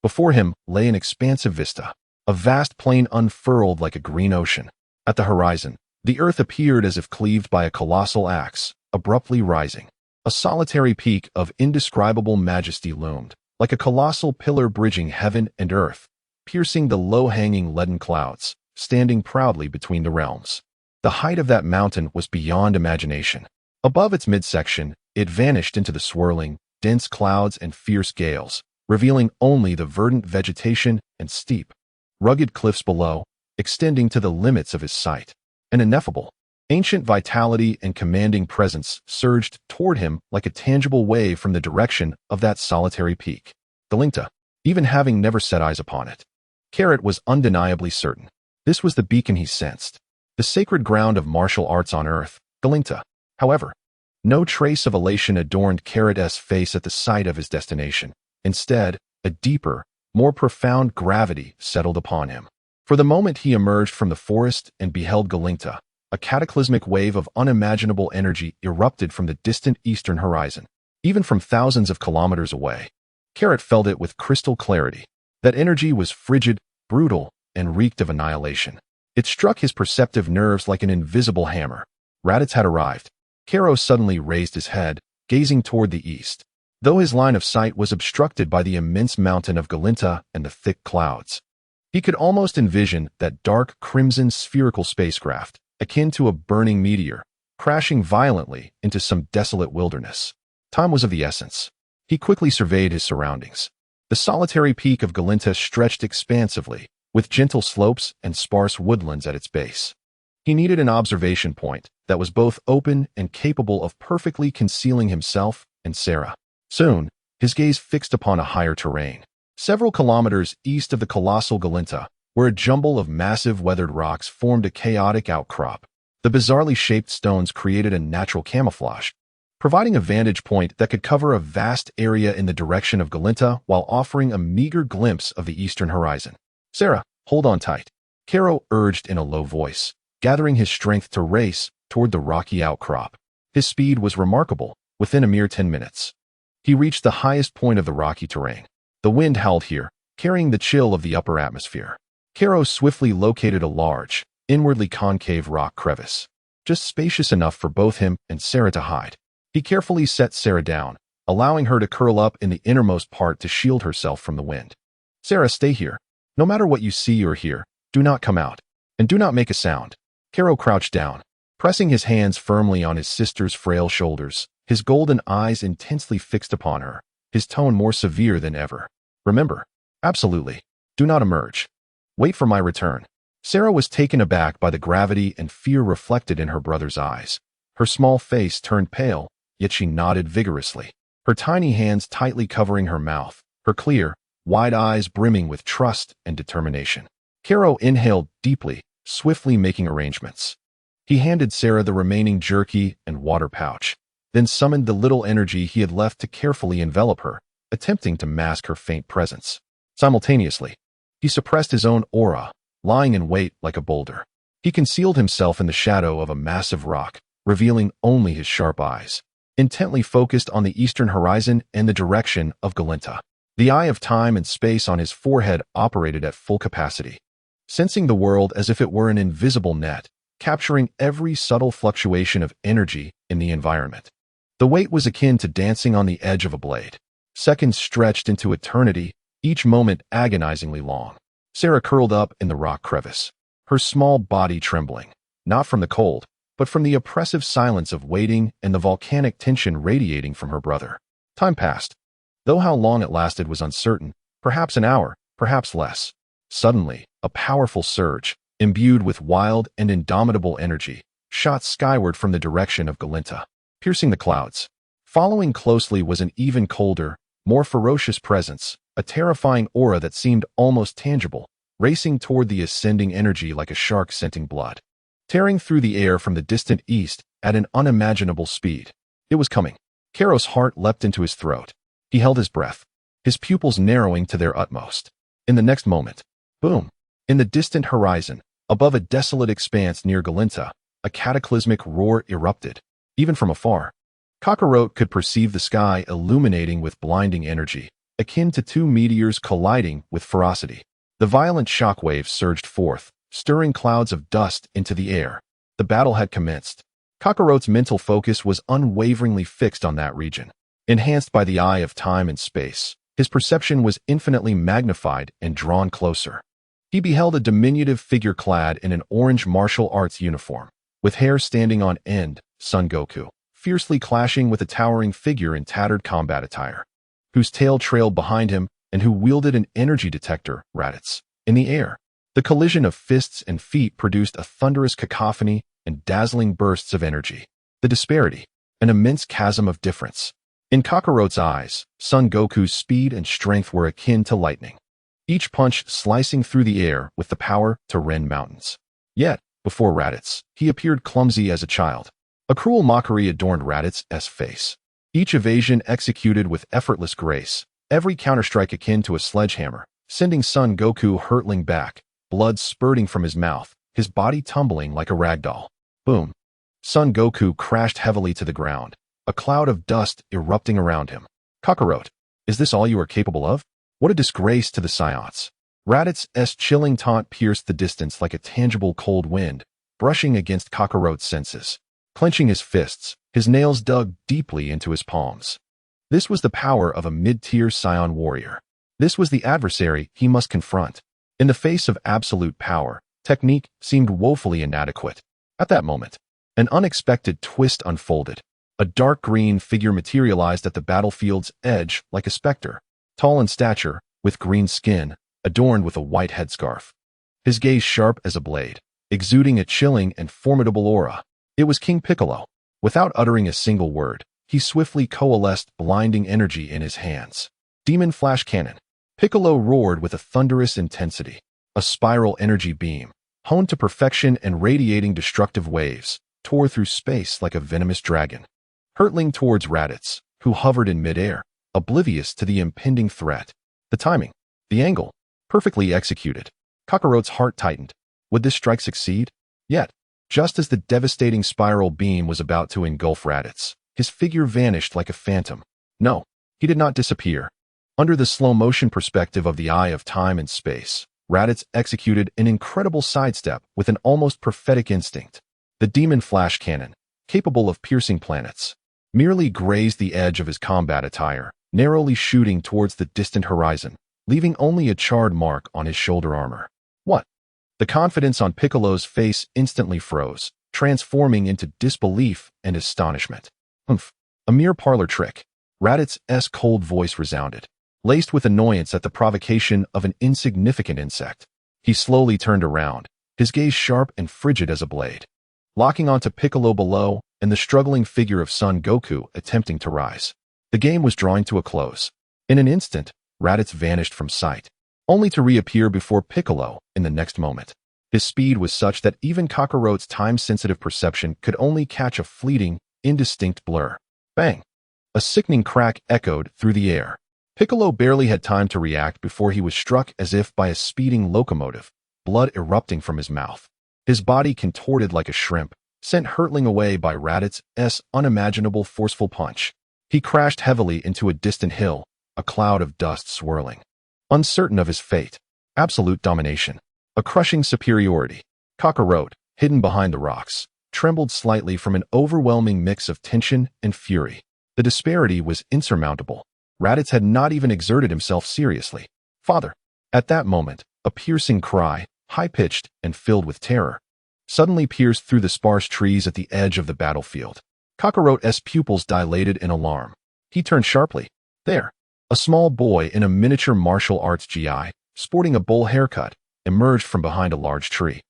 Before him lay an expansive vista, a vast plain unfurled like a green ocean. At the horizon, the earth appeared as if cleaved by a colossal axe, abruptly rising. A solitary peak of indescribable majesty loomed, like a colossal pillar bridging heaven and earth, piercing the low-hanging leaden clouds, standing proudly between the realms. The height of that mountain was beyond imagination. Above its midsection, it vanished into the swirling, dense clouds and fierce gales, revealing only the verdant vegetation and steep, rugged cliffs below, extending to the limits of his sight. An ineffable, ancient vitality and commanding presence surged toward him like a tangible wave from the direction of that solitary peak. Galinta, even having never set eyes upon it. Carrot was undeniably certain. This was the beacon he sensed, the sacred ground of martial arts on earth, Galinta. However, no trace of elation adorned Carrot's face at the sight of his destination. Instead, a deeper, more profound gravity settled upon him. For the moment he emerged from the forest and beheld Galinta, a cataclysmic wave of unimaginable energy erupted from the distant eastern horizon, even from thousands of kilometers away. Carrot felt it with crystal clarity. That energy was frigid, brutal, and reeked of annihilation. It struck his perceptive nerves like an invisible hammer. Raditz had arrived. Carrot suddenly raised his head, gazing toward the east. Though his line of sight was obstructed by the immense mountain of Galinta and the thick clouds, he could almost envision that dark crimson spherical spacecraft, akin to a burning meteor, crashing violently into some desolate wilderness. Time was of the essence. He quickly surveyed his surroundings. The solitary peak of Galinta stretched expansively, with gentle slopes and sparse woodlands at its base. He needed an observation point that was both open and capable of perfectly concealing himself and Sera. Soon, his gaze fixed upon a higher terrain. Several kilometers east of the colossal Galinta, where a jumble of massive weathered rocks formed a chaotic outcrop. The bizarrely shaped stones created a natural camouflage, providing a vantage point that could cover a vast area in the direction of Galinta while offering a meager glimpse of the eastern horizon. Sera, hold on tight, Carrot urged in a low voice, gathering his strength to race toward the rocky outcrop. His speed was remarkable. Within a mere 10 minutes, he reached the highest point of the rocky terrain. The wind howled here, carrying the chill of the upper atmosphere. Carrot swiftly located a large, inwardly concave rock crevice, just spacious enough for both him and Sera to hide. He carefully set Sera down, allowing her to curl up in the innermost part to shield herself from the wind. Sera, stay here. No matter what you see or hear, do not come out, and do not make a sound. Carrot crouched down, pressing his hands firmly on his sister's frail shoulders, his golden eyes intensely fixed upon her, his tone more severe than ever. Remember, absolutely, do not emerge. Wait for my return. Sera was taken aback by the gravity and fear reflected in her brother's eyes. Her small face turned pale, yet she nodded vigorously, her tiny hands tightly covering her mouth, her clear, wide eyes brimming with trust and determination. Carrot inhaled deeply, swiftly making arrangements. He handed Sera the remaining jerky and water pouch, then summoned the little energy he had left to carefully envelop her, attempting to mask her faint presence. Simultaneously, he suppressed his own aura, lying in wait like a boulder. He concealed himself in the shadow of a massive rock, revealing only his sharp eyes, intently focused on the eastern horizon and the direction of Galinta. The eye of time and space on his forehead operated at full capacity, sensing the world as if it were an invisible net, capturing every subtle fluctuation of energy in the environment. The wait was akin to dancing on the edge of a blade. Seconds stretched into eternity, each moment agonizingly long. Sera curled up in the rock crevice, her small body trembling, not from the cold, but from the oppressive silence of waiting and the volcanic tension radiating from her brother. Time passed. Though how long it lasted was uncertain, perhaps an hour, perhaps less. Suddenly, a powerful surge, imbued with wild and indomitable energy, shot skyward from the direction of Galinta, piercing the clouds. Following closely was an even colder, more ferocious presence, a terrifying aura that seemed almost tangible, racing toward the ascending energy like a shark scenting blood. Tearing through the air from the distant east at an unimaginable speed. It was coming. Karo's heart leapt into his throat. He held his breath, his pupils narrowing to their utmost. In the next moment, boom! In the distant horizon, above a desolate expanse near Galinta, a cataclysmic roar erupted. Even from afar, Kakarot could perceive the sky illuminating with blinding energy, akin to two meteors colliding with ferocity. The violent shockwaves surged forth, stirring clouds of dust into the air. The battle had commenced. Kakarot's mental focus was unwaveringly fixed on that region. Enhanced by the eye of time and space, his perception was infinitely magnified and drawn closer. He beheld a diminutive figure clad in an orange martial arts uniform, with hair standing on end, Son Goku, fiercely clashing with a towering figure in tattered combat attire, whose tail trailed behind him and who wielded an energy detector, Raditz, in the air. The collision of fists and feet produced a thunderous cacophony and dazzling bursts of energy. The disparity, an immense chasm of difference. In Kakarot's eyes, Son Goku's speed and strength were akin to lightning, each punch slicing through the air with the power to rend mountains. Yet, before Raditz, he appeared clumsy as a child. A cruel mockery adorned Raditz's face. Each evasion executed with effortless grace, every counterstrike akin to a sledgehammer, sending Son Goku hurtling back, blood spurting from his mouth, his body tumbling like a ragdoll. Boom! Son Goku crashed heavily to the ground, a cloud of dust erupting around him. Kakarot, is this all you are capable of? What a disgrace to the Saiyans. Raditz's chilling taunt pierced the distance like a tangible cold wind, brushing against Kakarot's senses. Clenching his fists, his nails dug deeply into his palms. This was the power of a mid-tier Scion warrior. This was the adversary he must confront. In the face of absolute power, technique seemed woefully inadequate. At that moment, an unexpected twist unfolded. A dark green figure materialized at the battlefield's edge like a specter, tall in stature, with green skin, adorned with a white headscarf. His gaze sharp as a blade, exuding a chilling and formidable aura. It was King Piccolo. Without uttering a single word, he swiftly coalesced blinding energy in his hands. Demon Flash Cannon. Piccolo roared with a thunderous intensity. A spiral energy beam, honed to perfection and radiating destructive waves, tore through space like a venomous dragon, hurtling towards Raditz, who hovered in midair, oblivious to the impending threat. The timing, the angle, perfectly executed. Kakarot's heart tightened. Would this strike succeed? Yet, just as the devastating spiral beam was about to engulf Raditz, his figure vanished like a phantom. No, he did not disappear. Under the slow-motion perspective of the eye of time and space, Raditz executed an incredible sidestep with an almost prophetic instinct. The Demon Flash Cannon, capable of piercing planets, merely grazed the edge of his combat attire, narrowly shooting towards the distant horizon, leaving only a charred mark on his shoulder armor. What? The confidence on Piccolo's face instantly froze, transforming into disbelief and astonishment. Humph, a mere parlor trick. Raditz's cold voice resounded, laced with annoyance at the provocation of an insignificant insect. He slowly turned around, his gaze sharp and frigid as a blade, locking onto Piccolo below and the struggling figure of Son Goku attempting to rise. The game was drawing to a close. In an instant, Raditz vanished from sight, only to reappear before Piccolo in the next moment. His speed was such that even Kakarot's time-sensitive perception could only catch a fleeting, indistinct blur. Bang! A sickening crack echoed through the air. Piccolo barely had time to react before he was struck as if by a speeding locomotive, blood erupting from his mouth. His body contorted like a shrimp, sent hurtling away by Raditz's unimaginable forceful punch. He crashed heavily into a distant hill, a cloud of dust swirling. Uncertain of his fate, absolute domination, a crushing superiority. Kakarot, hidden behind the rocks, trembled slightly from an overwhelming mix of tension and fury. The disparity was insurmountable. Raditz had not even exerted himself seriously. Father! At that moment, a piercing cry, high-pitched and filled with terror, suddenly pierced through the sparse trees at the edge of the battlefield. Kakarot's pupils dilated in alarm. He turned sharply. There! A small boy in a miniature martial arts GI, sporting a bowl haircut, emerged from behind a large tree.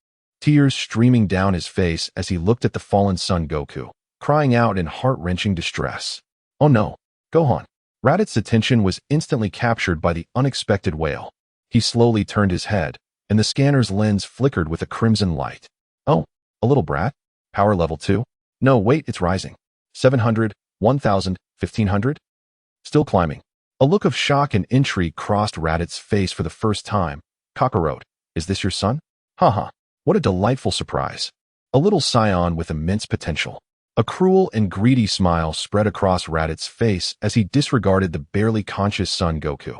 Tears streaming down his face as he looked at the fallen Son Goku, crying out in heart-wrenching distress. Oh no, Gohan. Raditz' attention was instantly captured by the unexpected wail. He slowly turned his head, and the scanner's lens flickered with a crimson light. Oh, a little brat? Power level 2? No, wait, it's rising. 700, 1000, 1500? Still climbing. A look of shock and intrigue crossed Raditz's face for the first time. Kakarot, is this your son? Haha, what a delightful surprise. A little scion with immense potential. A cruel and greedy smile spread across Raditz's face as he disregarded the barely conscious Son Goku,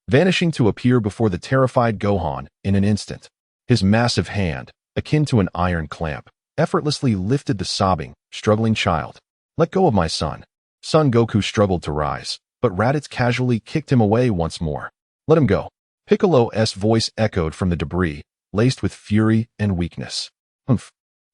vanishing to appear before the terrified Gohan in an instant. His massive hand, akin to an iron clamp, effortlessly lifted the sobbing, struggling child. Let go of my son. Son Goku struggled to rise, but Raditz casually kicked him away once more. Let him go. Piccolo's voice echoed from the debris, laced with fury and weakness. Humph.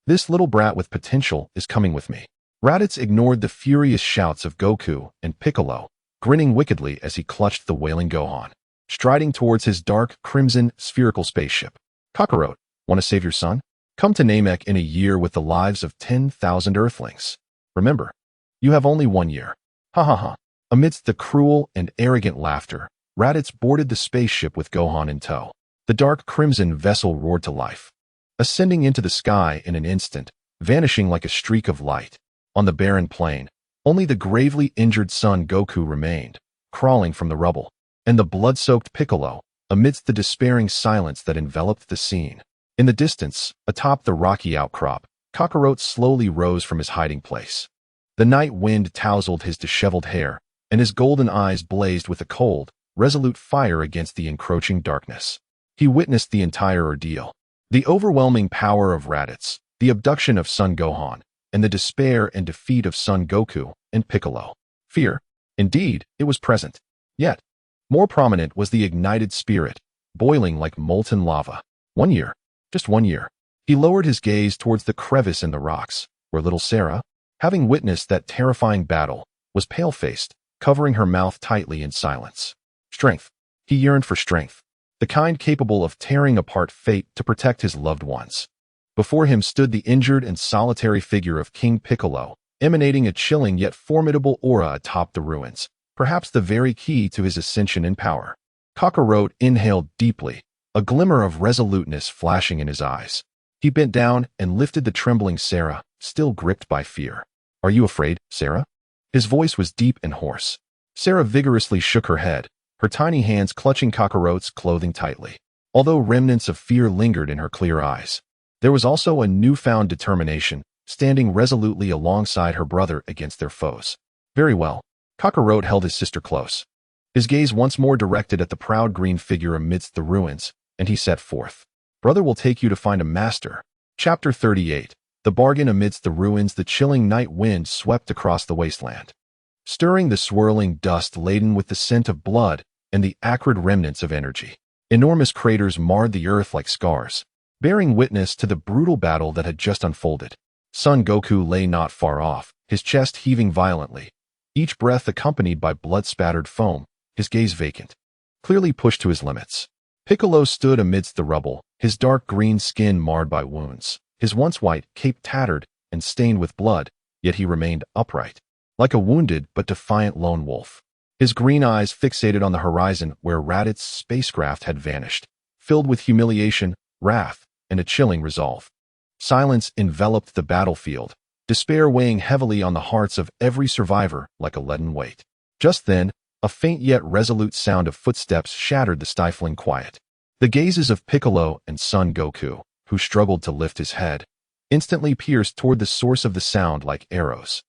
This little brat with potential is coming with me. Raditz ignored the furious shouts of Goku and Piccolo, grinning wickedly as he clutched the wailing Gohan, striding towards his dark, crimson, spherical spaceship. Kakarot, want to save your son? Come to Namek in a year with the lives of 10,000 Earthlings. Remember, you have only 1 year. Ha ha ha. Amidst the cruel and arrogant laughter, Raditz boarded the spaceship with Gohan in tow. The dark crimson vessel roared to life, ascending into the sky in an instant, vanishing like a streak of light. On the barren plain, only the gravely injured Son Goku remained, crawling from the rubble, and the blood-soaked Piccolo, amidst the despairing silence that enveloped the scene. In the distance, atop the rocky outcrop, Kakarot slowly rose from his hiding place. The night wind tousled his disheveled hair, and his golden eyes blazed with a cold, resolute fire against the encroaching darkness. He witnessed the entire ordeal. The overwhelming power of Raditz, the abduction of Son Gohan, and the despair and defeat of Son Goku and Piccolo. Fear, indeed, it was present. Yet, more prominent was the ignited spirit, boiling like molten lava. 1 year. Just 1 year. He lowered his gaze towards the crevice in the rocks, where little Sera, having witnessed that terrifying battle, was pale-faced, covering her mouth tightly in silence. Strength. He yearned for strength, the kind capable of tearing apart fate to protect his loved ones. Before him stood the injured and solitary figure of King Piccolo, emanating a chilling yet formidable aura atop the ruins, perhaps the very key to his ascension in power. Kakarot inhaled deeply, a glimmer of resoluteness flashing in his eyes. He bent down and lifted the trembling Sera, still gripped by fear. Are you afraid, Sera? His voice was deep and hoarse. Sera vigorously shook her head, her tiny hands clutching Kakarot's clothing tightly. Although remnants of fear lingered in her clear eyes, there was also a newfound determination, standing resolutely alongside her brother against their foes. Very well. Kakarot held his sister close, his gaze once more directed at the proud green figure amidst the ruins, and he set forth. Brother will take you to find a master. Chapter 38. The bargain. Amidst the ruins, the chilling night wind swept across the wasteland, stirring the swirling dust laden with the scent of blood and the acrid remnants of energy. Enormous craters marred the earth like scars, bearing witness to the brutal battle that had just unfolded. Son Goku lay not far off, his chest heaving violently, each breath accompanied by blood-spattered foam, his gaze vacant, clearly pushed to his limits. Piccolo stood amidst the rubble, his dark green skin marred by wounds, his once white cape tattered and stained with blood, yet he remained upright, like a wounded but defiant lone wolf. His green eyes fixated on the horizon where Raditz's spacecraft had vanished, filled with humiliation, wrath, and a chilling resolve. Silence enveloped the battlefield, despair weighing heavily on the hearts of every survivor like a leaden weight. Just then, a faint yet resolute sound of footsteps shattered the stifling quiet. The gazes of Piccolo and Son Goku, who struggled to lift his head, instantly pierced toward the source of the sound like arrows.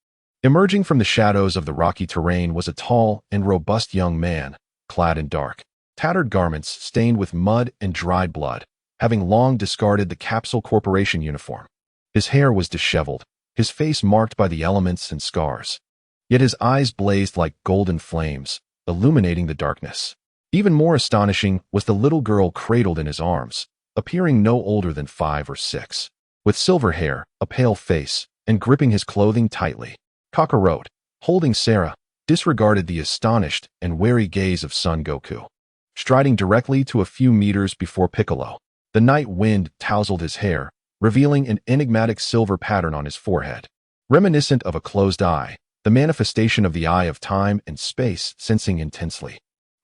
Emerging from the shadows of the rocky terrain was a tall and robust young man, clad in dark, tattered garments stained with mud and dried blood, having long discarded the Capsule Corporation uniform. His hair was disheveled, his face marked by the elements and scars. Yet his eyes blazed like golden flames, illuminating the darkness. Even more astonishing was the little girl cradled in his arms, appearing no older than 5 or 6, with silver hair, a pale face, and gripping his clothing tightly. Kakarot, holding Sera, disregarded the astonished and wary gaze of Son Goku. Striding directly to a few meters before Piccolo, The night wind tousled his hair, revealing an enigmatic silver pattern on his forehead. Reminiscent of a closed eye, the manifestation of the eye of time and space sensing intensely.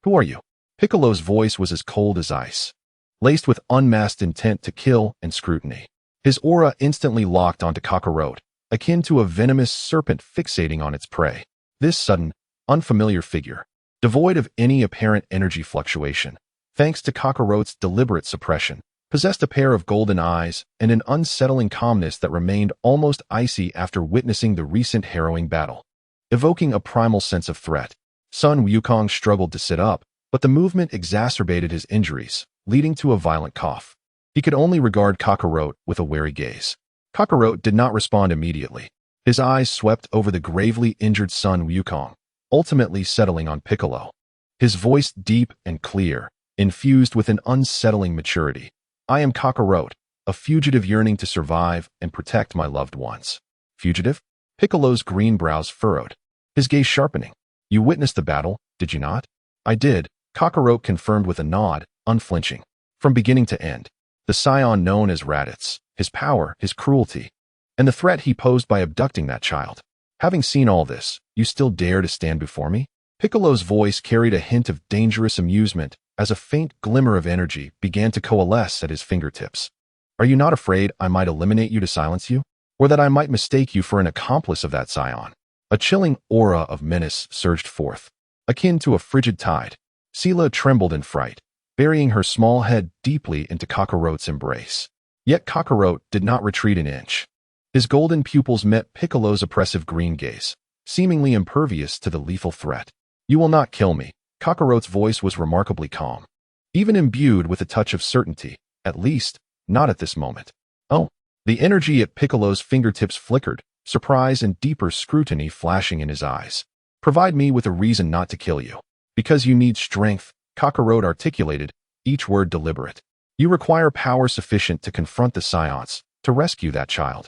"Who are you?" Piccolo's voice was as cold as ice, laced with unmasked intent to kill and scrutiny. His aura instantly locked onto Kakarot, akin to a venomous serpent fixating on its prey. This sudden, unfamiliar figure, devoid of any apparent energy fluctuation, thanks to Kakarot's deliberate suppression, possessed a pair of golden eyes and an unsettling calmness that remained almost icy after witnessing the recent harrowing battle. Evoking a primal sense of threat, Sun Wukong struggled to sit up, but the movement exacerbated his injuries, leading to a violent cough. He could only regard Kakarot with a wary gaze. Kakarot did not respond immediately. His eyes swept over the gravely injured Sun Wukong, ultimately settling on Piccolo. His voice deep and clear, infused with an unsettling maturity. "I am Kakarot, a fugitive yearning to survive and protect my loved ones." Fugitive? Piccolo's green brows furrowed, his gaze sharpening. "You witnessed the battle, did you not?" "I did," Kakarot confirmed with a nod, unflinching. "From beginning to end. The scion known as Raditz, his power, his cruelty, and the threat he posed by abducting that child. Having seen all this, you still dare to stand before me?" Piccolo's voice carried a hint of dangerous amusement as a faint glimmer of energy began to coalesce at his fingertips. "Are you not afraid I might eliminate you to silence you? Or that I might mistake you for an accomplice of that scion?" A chilling aura of menace surged forth, akin to a frigid tide. Sela trembled in fright, burying her small head deeply into Kakarot's embrace. Yet Kakarot did not retreat an inch. His golden pupils met Piccolo's oppressive green gaze, seemingly impervious to the lethal threat. "You will not kill me." Kakarot's voice was remarkably calm, even imbued with a touch of certainty, at least, not at this moment. "Oh." The energy at Piccolo's fingertips flickered, surprise and deeper scrutiny flashing in his eyes. "Provide me with a reason not to kill you." "Because you need strength," Kakarot articulated, each word deliberate. "You require power sufficient to confront the Saiyans, to rescue that child,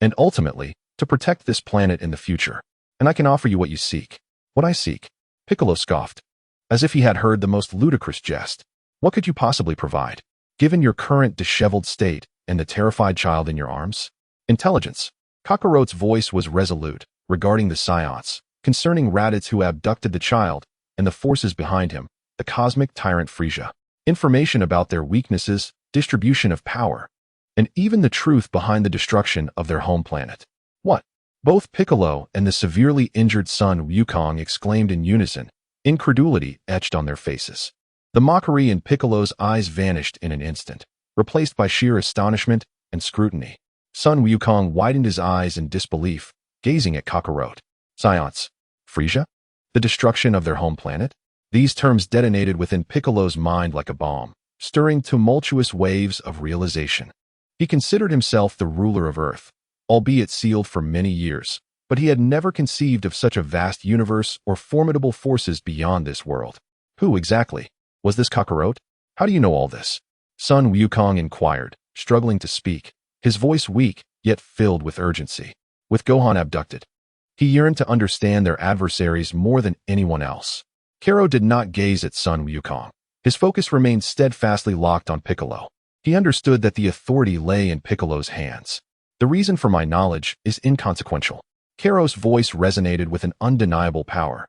and ultimately, to protect this planet in the future. And I can offer you what you seek." "What I seek?" Piccolo scoffed, as if he had heard the most ludicrous jest. "What could you possibly provide, given your current disheveled state and the terrified child in your arms?" "Intelligence." Kakarot's voice was resolute, regarding the Saiyans, concerning Raditz who abducted the child, and the forces behind him, the cosmic tyrant Frieza. Information about their weaknesses, distribution of power, and even the truth behind the destruction of their home planet. "What?" Both Piccolo and the severely injured Sun Wukong exclaimed in unison, incredulity etched on their faces. The mockery in Piccolo's eyes vanished in an instant, replaced by sheer astonishment and scrutiny. Sun Wukong widened his eyes in disbelief, gazing at Kakarot. "Science? Frieza? The destruction of their home planet?" These terms detonated within Piccolo's mind like a bomb, stirring tumultuous waves of realization. He considered himself the ruler of Earth, albeit sealed for many years, but he had never conceived of such a vast universe or formidable forces beyond this world. "Who exactly was this Kakarot? How do you know all this?" Sun Wukong inquired, struggling to speak, his voice weak, yet filled with urgency. With Gohan abducted, he yearned to understand their adversaries more than anyone else. Kero did not gaze at Sun Wukong. His focus remained steadfastly locked on Piccolo. He understood that the authority lay in Piccolo's hands. "The reason for my knowledge is inconsequential." Kero's voice resonated with an undeniable power,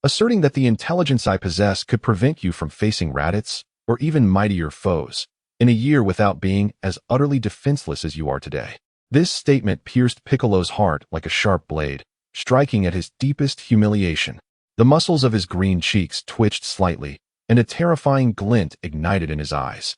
asserting that the intelligence I possess could prevent you from facing Raditz, or even mightier foes, in a year without being as utterly defenseless as you are today. This statement pierced Piccolo's heart like a sharp blade, striking at his deepest humiliation. The muscles of his green cheeks twitched slightly, and a terrifying glint ignited in his eyes.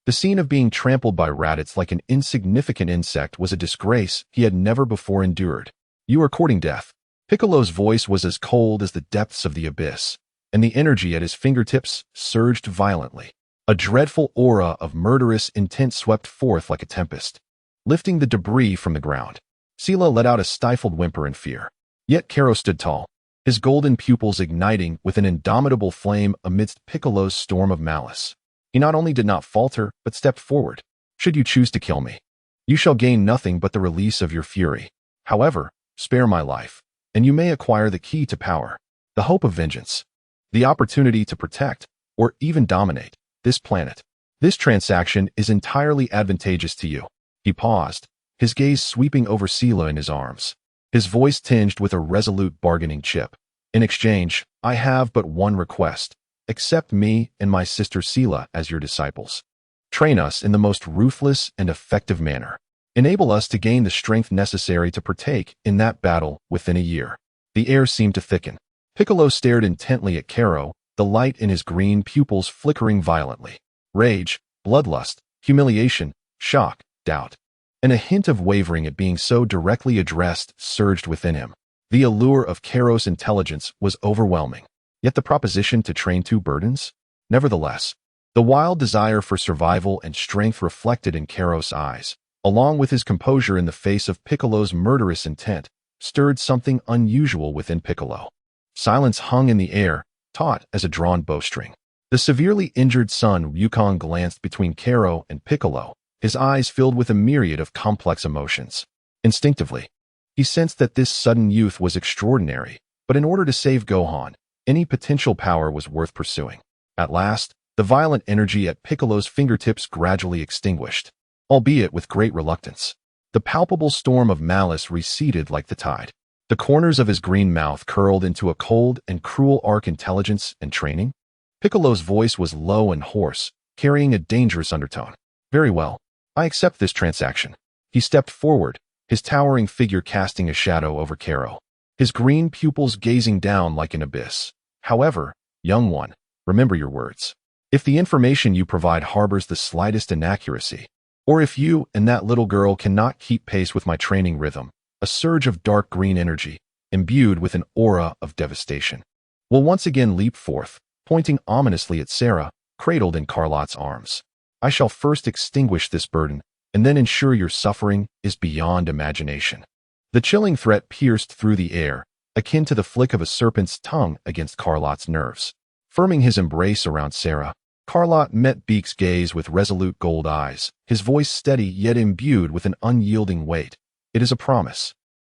The scene of being trampled by Raditz like an insignificant insect was a disgrace he had never before endured. "You are courting death." Piccolo's voice was as cold as the depths of the abyss, and the energy at his fingertips surged violently. A dreadful aura of murderous intent swept forth like a tempest, lifting the debris from the ground. Sela let out a stifled whimper in fear. Yet Kero stood tall, his golden pupils igniting with an indomitable flame amidst Piccolo's storm of malice. He not only did not falter, but stepped forward. "Should you choose to kill me, you shall gain nothing but the release of your fury. However, spare my life, and you may acquire the key to power, the hope of vengeance, the opportunity to protect, or even dominate, this planet." This transaction is entirely advantageous to you. He paused, his gaze sweeping over Sela in his arms. His voice tinged with a resolute bargaining chip. In exchange, I have but one request. Accept me and my sister Sela as your disciples. Train us in the most ruthless and effective manner. Enable us to gain the strength necessary to partake in that battle within a year. The air seemed to thicken. Piccolo stared intently at Karo, the light in his green pupils flickering violently. Rage, bloodlust, humiliation, shock, doubt, and a hint of wavering at being so directly addressed surged within him. The allure of Karo's intelligence was overwhelming. Yet the proposition to train two burdens? Nevertheless, the wild desire for survival and strength reflected in Karo's eyes, along with his composure in the face of Piccolo's murderous intent, stirred something unusual within Piccolo. Silence hung in the air, taut as a drawn bowstring. The severely injured son Yukong glanced between Karo and Piccolo, his eyes filled with a myriad of complex emotions. Instinctively, he sensed that this sudden youth was extraordinary, but in order to save Gohan, any potential power was worth pursuing. At last, the violent energy at Piccolo's fingertips gradually extinguished, albeit with great reluctance. The palpable storm of malice receded like the tide. The corners of his green mouth curled into a cold and cruel arc. Intelligence and training? Piccolo's voice was low and hoarse, carrying a dangerous undertone. Very well. I accept this transaction. He stepped forward, his towering figure casting a shadow over Karo, his green pupils gazing down like an abyss. However, young one, remember your words. If the information you provide harbors the slightest inaccuracy, or if you and that little girl cannot keep pace with my training rhythm, a surge of dark green energy, imbued with an aura of devastation, will once again leap forth, pointing ominously at Sera, cradled in Carlot's arms. I shall first extinguish this burden, and then ensure your suffering is beyond imagination. The chilling threat pierced through the air, akin to the flick of a serpent's tongue against Carlot's nerves. Firming his embrace around Sera, Carlot met Beak's gaze with resolute gold eyes, his voice steady yet imbued with an unyielding weight. It is a promise.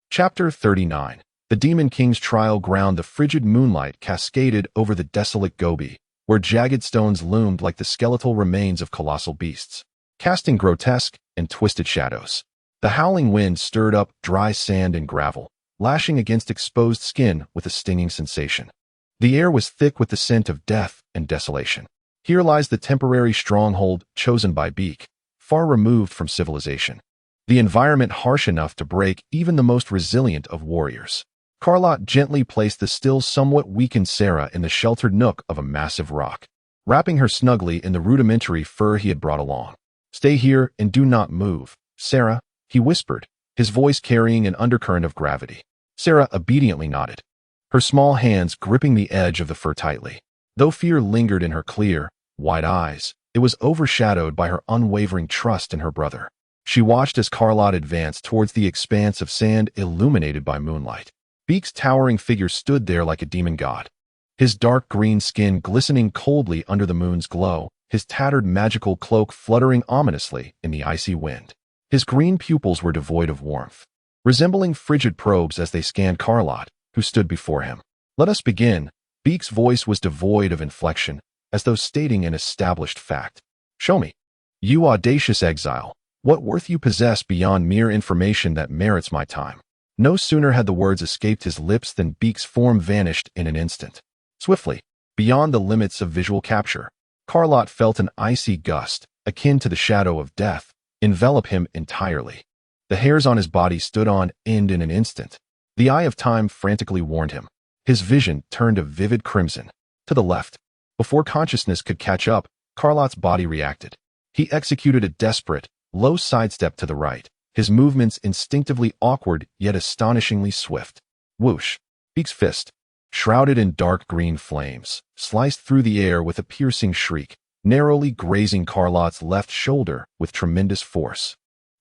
Chapter 39. The Demon King's trial ground. The frigid moonlight cascaded over the desolate Gobi, where jagged stones loomed like the skeletal remains of colossal beasts, casting grotesque and twisted shadows. The howling wind stirred up dry sand and gravel, lashing against exposed skin with a stinging sensation. The air was thick with the scent of death and desolation. Here lies the temporary stronghold chosen by Beak, far removed from civilization. The environment harsh enough to break even the most resilient of warriors. Carlot gently placed the still somewhat weakened Sera in the sheltered nook of a massive rock, wrapping her snugly in the rudimentary fur he had brought along. Stay here and do not move, Sera, he whispered, his voice carrying an undercurrent of gravity. Sera obediently nodded, her small hands gripping the edge of the fur tightly. Though fear lingered in her clear, wide eyes, it was overshadowed by her unwavering trust in her brother. She watched as Carlot advanced towards the expanse of sand illuminated by moonlight. Beak's towering figure stood there like a demon god, his dark green skin glistening coldly under the moon's glow, his tattered magical cloak fluttering ominously in the icy wind. His green pupils were devoid of warmth, resembling frigid probes as they scanned Carlot, who stood before him. Let us begin. Beak's voice was devoid of inflection, as though stating an established fact. Show me, you audacious exile, what worth you possess beyond mere information that merits my time. No sooner had the words escaped his lips than Beak's form vanished in an instant. Swiftly, beyond the limits of visual capture, Carlot felt an icy gust, akin to the shadow of death, envelop him entirely. The hairs on his body stood on end in an instant. The eye of time frantically warned him. His vision turned a vivid crimson. To the left. Before consciousness could catch up, Carlot's body reacted. He executed a desperate, low sidestep to the right, his movements instinctively awkward yet astonishingly swift. Whoosh! Beak's fist, shrouded in dark green flames, sliced through the air with a piercing shriek, narrowly grazing Carlot's left shoulder with tremendous force.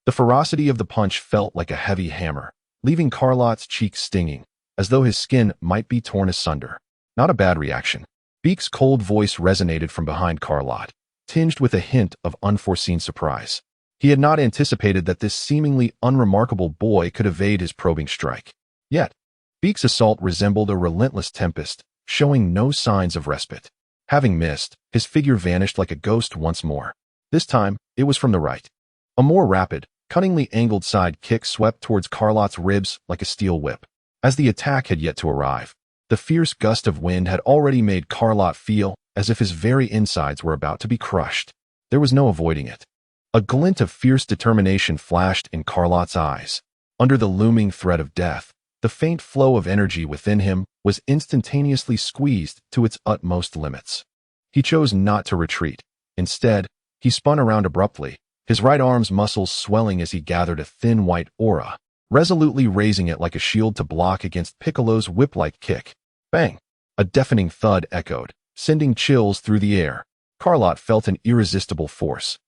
The ferocity of the punch felt like a heavy hammer, leaving Carlot's cheeks stinging, as though his skin might be torn asunder. Not a bad reaction. Beak's cold voice resonated from behind Carlot, tinged with a hint of unforeseen surprise. He had not anticipated that this seemingly unremarkable boy could evade his probing strike. Yet, Beak's assault resembled a relentless tempest, showing no signs of respite. Having missed, his figure vanished like a ghost once more. This time, it was from the right. A more rapid, cunningly angled side kick swept towards Carlot's ribs like a steel whip. As the attack had yet to arrive, the fierce gust of wind had already made Carlot feel as if his very insides were about to be crushed. There was no avoiding it. A glint of fierce determination flashed in Carlot's eyes. Under the looming threat of death, the faint flow of energy within him was instantaneously squeezed to its utmost limits. He chose not to retreat. Instead, he spun around abruptly, his right arm's muscles swelling as he gathered a thin white aura, resolutely raising it like a shield to block against Piccolo's whip-like kick. Bang! A deafening thud echoed, sending chills through the air. Carlot felt an irresistible force,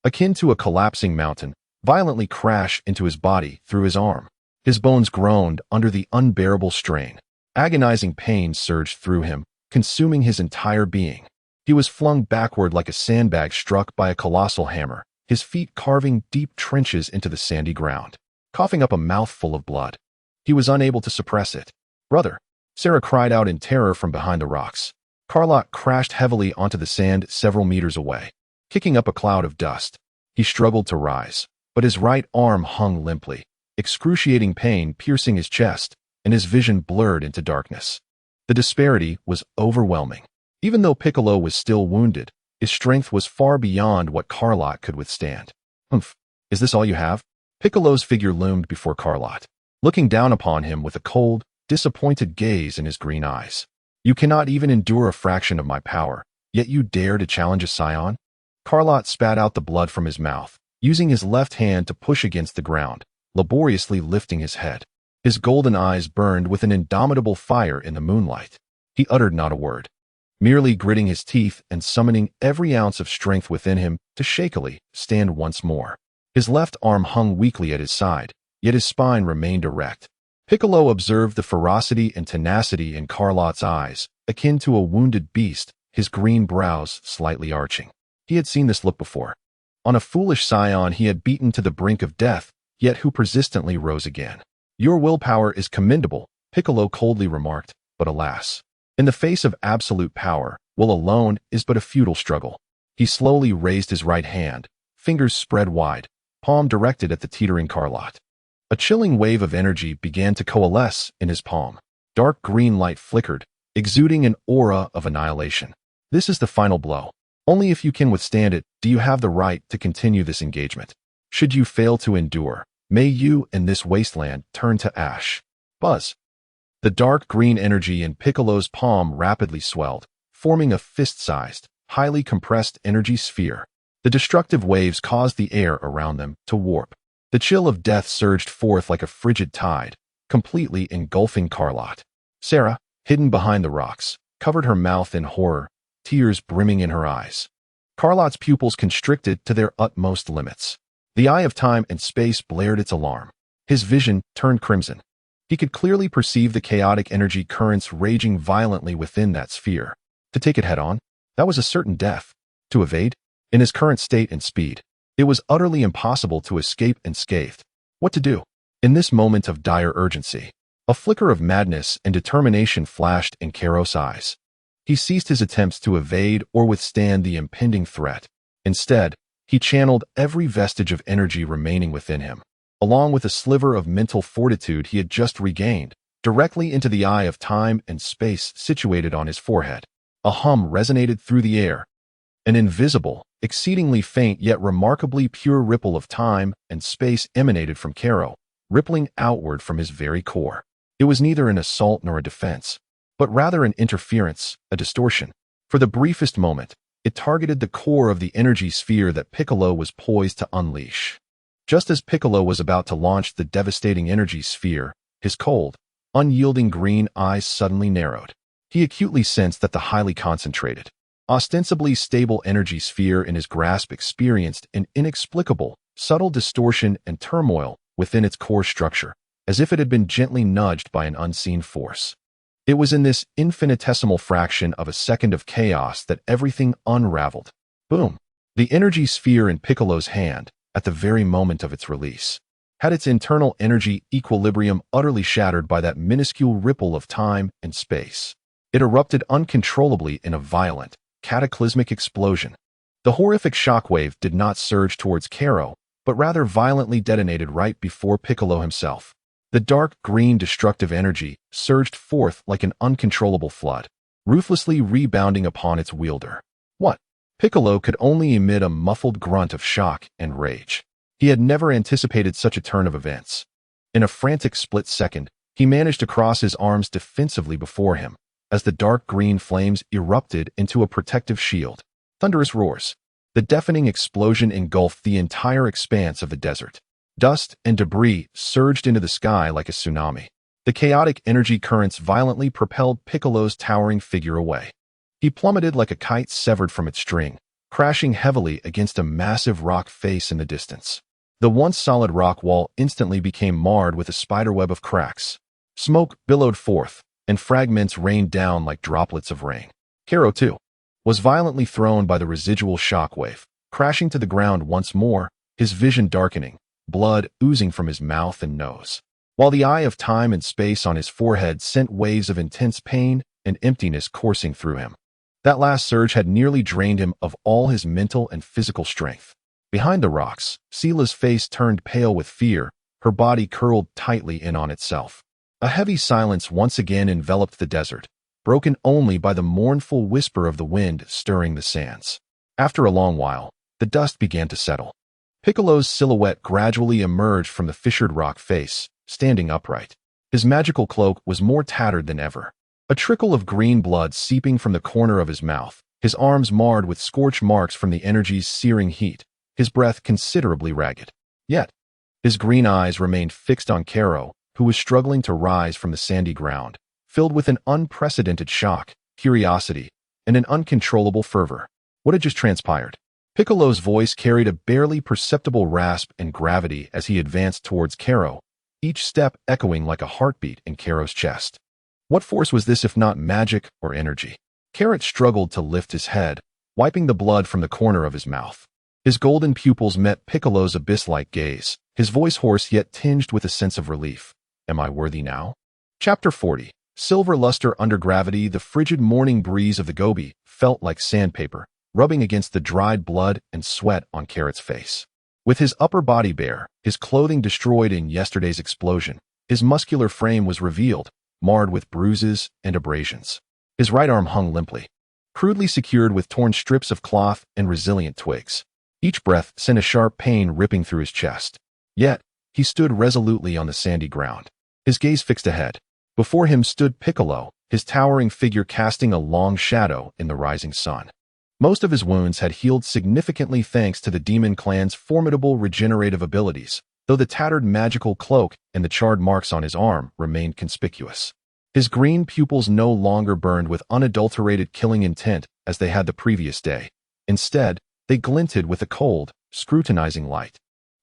akin to a collapsing mountain, violently crash into his body through his arm. His bones groaned under the unbearable strain. Agonizing pain surged through him, consuming his entire being. He was flung backward like a sandbag struck by a colossal hammer, his feet carving deep trenches into the sandy ground, coughing up a mouthful of blood. He was unable to suppress it. "Brother!" Sera cried out in terror from behind the rocks. Carlot crashed heavily onto the sand several meters away, kicking up a cloud of dust. He struggled to rise, but his right arm hung limply, excruciating pain piercing his chest, and his vision blurred into darkness. The disparity was overwhelming. Even though Piccolo was still wounded, his strength was far beyond what Carlot could withstand. "Humph, is this all you have?" Piccolo's figure loomed before Carlot, looking down upon him with a cold, disappointed gaze in his green eyes. "You cannot even endure a fraction of my power, yet you dare to challenge a scion?" Carlot spat out the blood from his mouth, using his left hand to push against the ground, laboriously lifting his head. His golden eyes burned with an indomitable fire in the moonlight. He uttered not a word, merely gritting his teeth and summoning every ounce of strength within him to shakily stand once more. His left arm hung weakly at his side, yet his spine remained erect. Piccolo observed the ferocity and tenacity in Carlot's eyes, akin to a wounded beast, his green brows slightly arching. He had seen this look before. On a foolish scion he had beaten to the brink of death, yet who persistently rose again. "Your willpower is commendable," Piccolo coldly remarked, but alas, in the face of absolute power, will alone is but a futile struggle. He slowly raised his right hand, fingers spread wide, palm directed at the teetering Carlot. A chilling wave of energy began to coalesce in his palm. Dark green light flickered, exuding an aura of annihilation. "This is the final blow. Only if you can withstand it do you have the right to continue this engagement. Should you fail to endure, may you and this wasteland turn to ash." Buzz! The dark green energy in Piccolo's palm rapidly swelled, forming a fist-sized, highly compressed energy sphere. The destructive waves caused the air around them to warp. The chill of death surged forth like a frigid tide, completely engulfing Carlot. Sera, hidden behind the rocks, covered her mouth in horror, tears brimming in her eyes. Carlot's pupils constricted to their utmost limits. The eye of time and space blared its alarm. His vision turned crimson. He could clearly perceive the chaotic energy currents raging violently within that sphere. To take it head-on, that was a certain death. To evade, in his current state and speed, it was utterly impossible to escape unscathed. What to do? In this moment of dire urgency, a flicker of madness and determination flashed in Karos' eyes. He ceased his attempts to evade or withstand the impending threat. Instead, he channeled every vestige of energy remaining within him, along with a sliver of mental fortitude he had just regained, directly into the eye of time and space situated on his forehead. A hum resonated through the air. An invisible, exceedingly faint yet remarkably pure ripple of time and space emanated from Karo, rippling outward from his very core. It was neither an assault nor a defense, but rather an interference, a distortion. For the briefest moment, it targeted the core of the energy sphere that Piccolo was poised to unleash. Just as Piccolo was about to launch the devastating energy sphere, his cold, unyielding green eyes suddenly narrowed. He acutely sensed that the highly concentrated, ostensibly stable energy sphere in his grasp experienced an inexplicable, subtle distortion and turmoil within its core structure, as if it had been gently nudged by an unseen force. It was in this infinitesimal fraction of a second of chaos that everything unraveled. Boom! The energy sphere in Piccolo's hand, at the very moment of its release, had its internal energy equilibrium utterly shattered by that minuscule ripple of time and space. It erupted uncontrollably in a violent, cataclysmic explosion. The horrific shockwave did not surge towards Karo, but rather violently detonated right before Piccolo himself. The dark green destructive energy surged forth like an uncontrollable flood, ruthlessly rebounding upon its wielder. What? Piccolo could only emit a muffled grunt of shock and rage. He had never anticipated such a turn of events. In a frantic split second, he managed to cross his arms defensively before him, as the dark green flames erupted into a protective shield. Thunderous roars. The deafening explosion engulfed the entire expanse of the desert. Dust and debris surged into the sky like a tsunami. The chaotic energy currents violently propelled Piccolo's towering figure away. He plummeted like a kite severed from its string, crashing heavily against a massive rock face in the distance. The once solid rock wall instantly became marred with a spiderweb of cracks. Smoke billowed forth, and fragments rained down like droplets of rain. Karo, too, was violently thrown by the residual shockwave, crashing to the ground once more, his vision darkening, blood oozing from his mouth and nose, while the eye of time and space on his forehead sent waves of intense pain and emptiness coursing through him. That last surge had nearly drained him of all his mental and physical strength. Behind the rocks, Seela's face turned pale with fear, her body curled tightly in on itself. A heavy silence once again enveloped the desert, broken only by the mournful whisper of the wind stirring the sands. After a long while, the dust began to settle. Piccolo's silhouette gradually emerged from the fissured rock face, standing upright. His magical cloak was more tattered than ever. A trickle of green blood seeping from the corner of his mouth, his arms marred with scorch marks from the energy's searing heat, his breath considerably ragged. Yet, his green eyes remained fixed on Karo, who was struggling to rise from the sandy ground, filled with an unprecedented shock, curiosity, and an uncontrollable fervor. What had just transpired? Piccolo's voice carried a barely perceptible rasp and gravity as he advanced towards Karo, each step echoing like a heartbeat in Karo's chest. What force was this if not magic or energy? Carrot struggled to lift his head, wiping the blood from the corner of his mouth. His golden pupils met Piccolo's abyss-like gaze, his voice hoarse yet tinged with a sense of relief. Am I worthy now? Chapter 40. Silver luster under gravity. The frigid morning breeze of the Gobi felt like sandpaper, rubbing against the dried blood and sweat on Carrot's face. With his upper body bare, his clothing destroyed in yesterday's explosion, his muscular frame was revealed, marred with bruises and abrasions. His right arm hung limply, crudely secured with torn strips of cloth and resilient twigs. Each breath sent a sharp pain ripping through his chest. Yet, he stood resolutely on the sandy ground, his gaze fixed ahead. Before him stood Piccolo, his towering figure casting a long shadow in the rising sun. Most of his wounds had healed significantly thanks to the demon clan's formidable regenerative abilities, though the tattered magical cloak and the charred marks on his arm remained conspicuous. His green pupils no longer burned with unadulterated killing intent as they had the previous day. Instead, they glinted with a cold, scrutinizing light,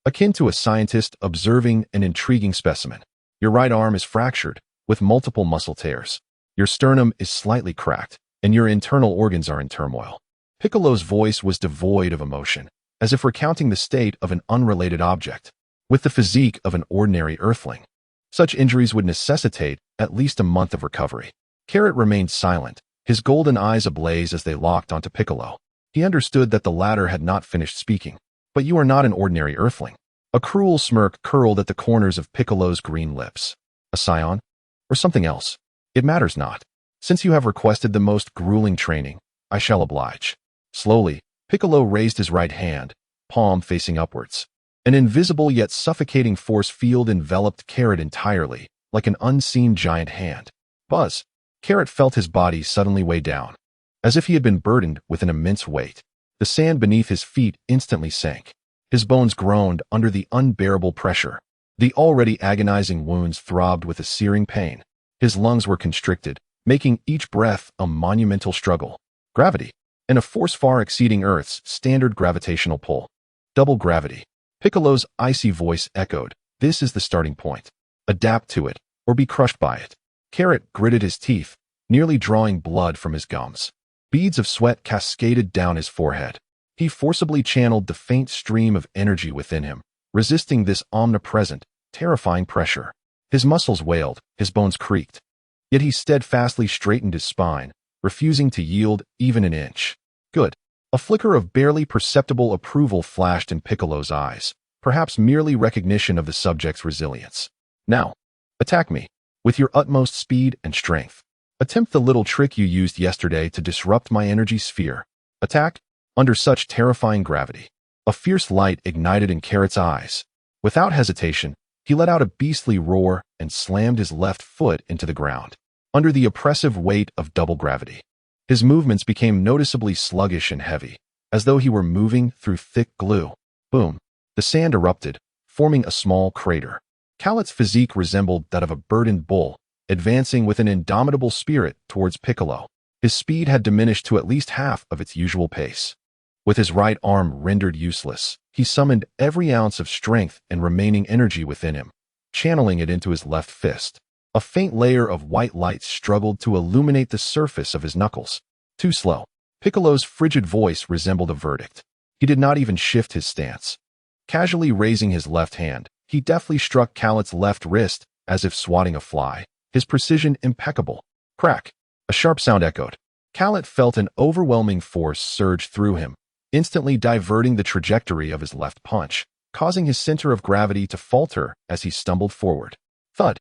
akin to a scientist observing an intriguing specimen. Your right arm is fractured, with multiple muscle tears. Your sternum is slightly cracked, and your internal organs are in turmoil. Piccolo's voice was devoid of emotion, as if recounting the state of an unrelated object, with the physique of an ordinary earthling. Such injuries would necessitate at least a month of recovery. Carrot remained silent, his golden eyes ablaze as they locked onto Piccolo. He understood that the latter had not finished speaking. But you are not an ordinary earthling. A cruel smirk curled at the corners of Piccolo's green lips. A scion? Or something else? It matters not. Since you have requested the most grueling training, I shall oblige. Slowly, Piccolo raised his right hand, palm facing upwards. An invisible yet suffocating force field enveloped Carrot entirely, like an unseen giant hand. Buzz! Carrot felt his body suddenly weigh down, as if he had been burdened with an immense weight. The sand beneath his feet instantly sank. His bones groaned under the unbearable pressure. The already agonizing wounds throbbed with a searing pain. His lungs were constricted, making each breath a monumental struggle. Gravity, and a force far exceeding Earth's standard gravitational pull. Double gravity. Piccolo's icy voice echoed. This is the starting point. Adapt to it, or be crushed by it. Carrot gritted his teeth, nearly drawing blood from his gums. Beads of sweat cascaded down his forehead. He forcibly channeled the faint stream of energy within him, resisting this omnipresent, terrifying pressure. His muscles wailed, his bones creaked. Yet he steadfastly straightened his spine, refusing to yield even an inch. Good. A flicker of barely perceptible approval flashed in Piccolo's eyes, perhaps merely recognition of the subject's resilience. Now, attack me, with your utmost speed and strength. Attempt the little trick you used yesterday to disrupt my energy sphere. Attack, under such terrifying gravity. A fierce light ignited in Carrot's eyes. Without hesitation, he let out a beastly roar and slammed his left foot into the ground, under the oppressive weight of double gravity. His movements became noticeably sluggish and heavy, as though he were moving through thick glue. Boom! The sand erupted, forming a small crater. Khalot's physique resembled that of a burdened bull, advancing with an indomitable spirit towards Piccolo. His speed had diminished to at least half of its usual pace. With his right arm rendered useless, he summoned every ounce of strength and remaining energy within him, channeling it into his left fist. A faint layer of white light struggled to illuminate the surface of his knuckles. Too slow. Piccolo's frigid voice resembled a verdict. He did not even shift his stance. Casually raising his left hand, he deftly struck Khalot's left wrist as if swatting a fly, his precision impeccable. Crack! A sharp sound echoed. Khalot felt an overwhelming force surge through him, instantly diverting the trajectory of his left punch, causing his center of gravity to falter as he stumbled forward. Thud!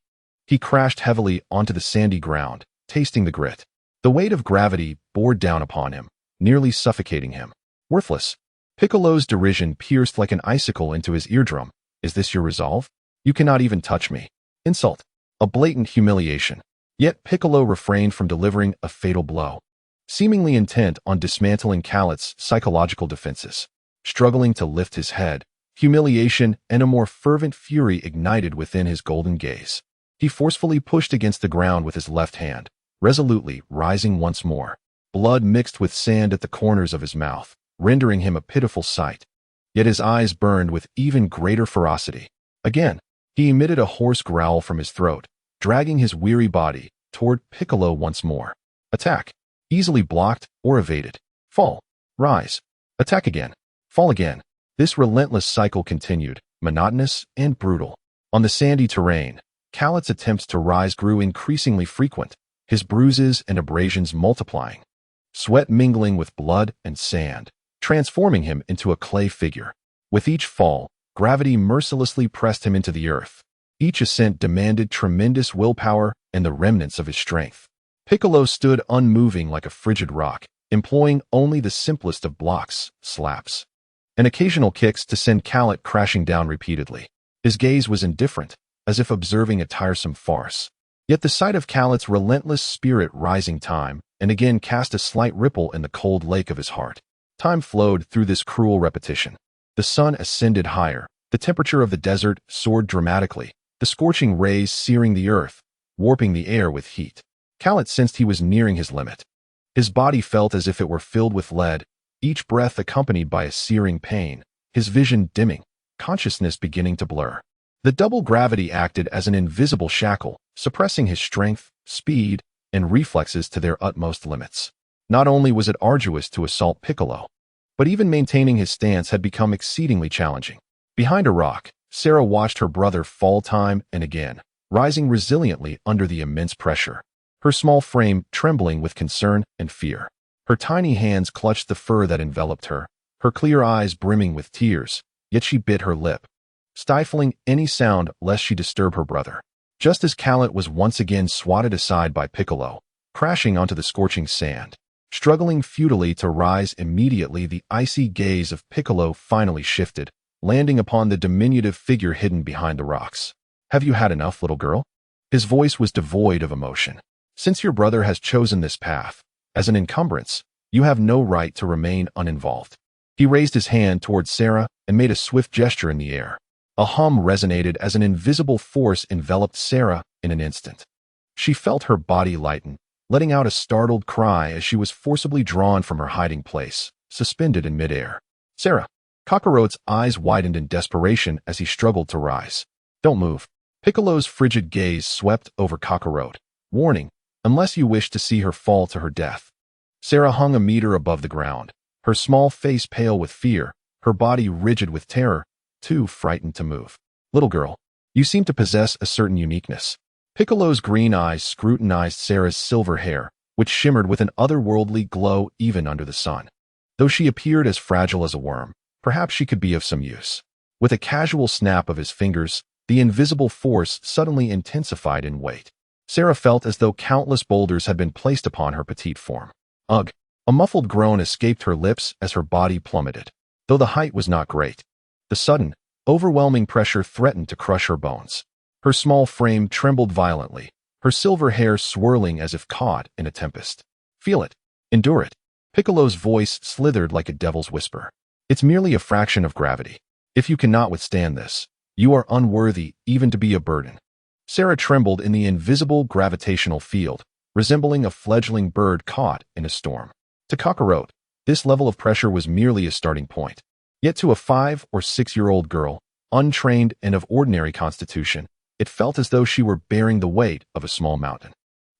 He crashed heavily onto the sandy ground, tasting the grit. The weight of gravity bore down upon him, nearly suffocating him. Worthless. Piccolo's derision pierced like an icicle into his eardrum. Is this your resolve? You cannot even touch me. Insult. A blatant humiliation. Yet Piccolo refrained from delivering a fatal blow, seemingly intent on dismantling Khalot's psychological defenses. Struggling to lift his head, humiliation and a more fervent fury ignited within his golden gaze. He forcefully pushed against the ground with his left hand, resolutely rising once more. Blood mixed with sand at the corners of his mouth, rendering him a pitiful sight. Yet his eyes burned with even greater ferocity. Again, he emitted a hoarse growl from his throat, dragging his weary body toward Piccolo once more. Attack. Easily blocked or evaded. Fall. Rise. Attack again. Fall again. This relentless cycle continued, monotonous and brutal. On the sandy terrain, Khalot's attempts to rise grew increasingly frequent, his bruises and abrasions multiplying. Sweat mingling with blood and sand, transforming him into a clay figure. With each fall, gravity mercilessly pressed him into the earth. Each ascent demanded tremendous willpower and the remnants of his strength. Piccolo stood unmoving like a frigid rock, employing only the simplest of blocks, slaps, and occasional kicks to send Khalot crashing down repeatedly. His gaze was indifferent, as if observing a tiresome farce. Yet the sight of Khalot's relentless spirit rising time and again cast a slight ripple in the cold lake of his heart. Time flowed through this cruel repetition. The sun ascended higher, the temperature of the desert soared dramatically, the scorching rays searing the earth, warping the air with heat. Khalot sensed he was nearing his limit. His body felt as if it were filled with lead, each breath accompanied by a searing pain, his vision dimming, consciousness beginning to blur. The double gravity acted as an invisible shackle, suppressing his strength, speed, and reflexes to their utmost limits. Not only was it arduous to assault Piccolo, but even maintaining his stance had become exceedingly challenging. Behind a rock, Sera watched her brother fall time and again, rising resiliently under the immense pressure, her small frame trembling with concern and fear. Her tiny hands clutched the fur that enveloped her, her clear eyes brimming with tears, yet she bit her lip, stifling any sound lest she disturb her brother. Just as Khalot was once again swatted aside by Piccolo, crashing onto the scorching sand. Struggling futilely to rise immediately, the icy gaze of Piccolo finally shifted, landing upon the diminutive figure hidden behind the rocks. Have you had enough, little girl? His voice was devoid of emotion. Since your brother has chosen this path, as an encumbrance, you have no right to remain uninvolved. He raised his hand towards Sera and made a swift gesture in the air. A hum resonated as an invisible force enveloped Sera in an instant. She felt her body lighten, letting out a startled cry as she was forcibly drawn from her hiding place, suspended in midair. Sera! Kakarot's eyes widened in desperation as he struggled to rise. Don't move. Piccolo's frigid gaze swept over Kakarot, warning, unless you wish to see her fall to her death. Sera hung a meter above the ground, her small face pale with fear, her body rigid with terror, too frightened to move. Little girl, you seem to possess a certain uniqueness. Piccolo's green eyes scrutinized Sera's silver hair, which shimmered with an otherworldly glow even under the sun. Though she appeared as fragile as a worm, perhaps she could be of some use. With a casual snap of his fingers, the invisible force suddenly intensified in weight. Sera felt as though countless boulders had been placed upon her petite form. Ugh! A muffled groan escaped her lips as her body plummeted. Though the height was not great, the sudden, overwhelming pressure threatened to crush her bones. Her small frame trembled violently, her silver hair swirling as if caught in a tempest. Feel it. Endure it. Piccolo's voice slithered like a devil's whisper. It's merely a fraction of gravity. If you cannot withstand this, you are unworthy even to be a burden. Sera trembled in the invisible gravitational field, resembling a fledgling bird caught in a storm. To Kakarot, this level of pressure was merely a starting point. Yet to a 5- or 6-year-old girl, untrained and of ordinary constitution, it felt as though she were bearing the weight of a small mountain.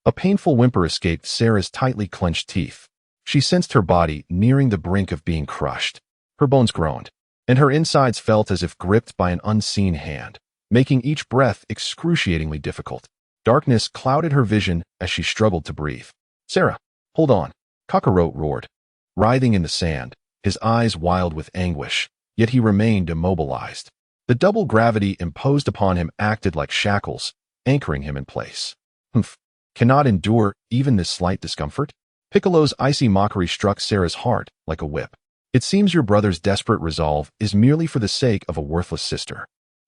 A painful whimper escaped Sera's tightly clenched teeth. She sensed her body nearing the brink of being crushed. Her bones groaned, and her insides felt as if gripped by an unseen hand, making each breath excruciatingly difficult. Darkness clouded her vision as she struggled to breathe. "Sera, hold on," Kakarot roared. Writhing in the sand, his eyes wild with anguish, yet he remained immobilized. The double gravity imposed upon him acted like shackles, anchoring him in place. "Humph, cannot endure even this slight discomfort?" Piccolo's icy mockery struck Sera's heart like a whip. "It seems your brother's desperate resolve is merely for the sake of a worthless sister."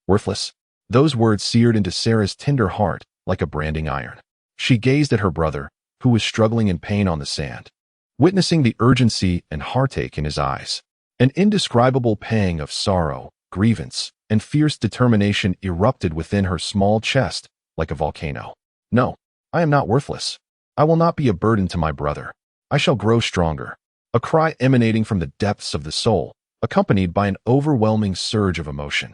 Worthless? Those words seared into Sera's tender heart like a branding iron. She gazed at her brother, who was struggling in pain on the sand. Witnessing the urgency and heartache in his eyes, an indescribable pang of sorrow, grievance, and fierce determination erupted within her small chest like a volcano. "No, I am not worthless. I will not be a burden to my brother. I shall grow stronger." A cry emanating from the depths of the soul, accompanied by an overwhelming surge of emotion,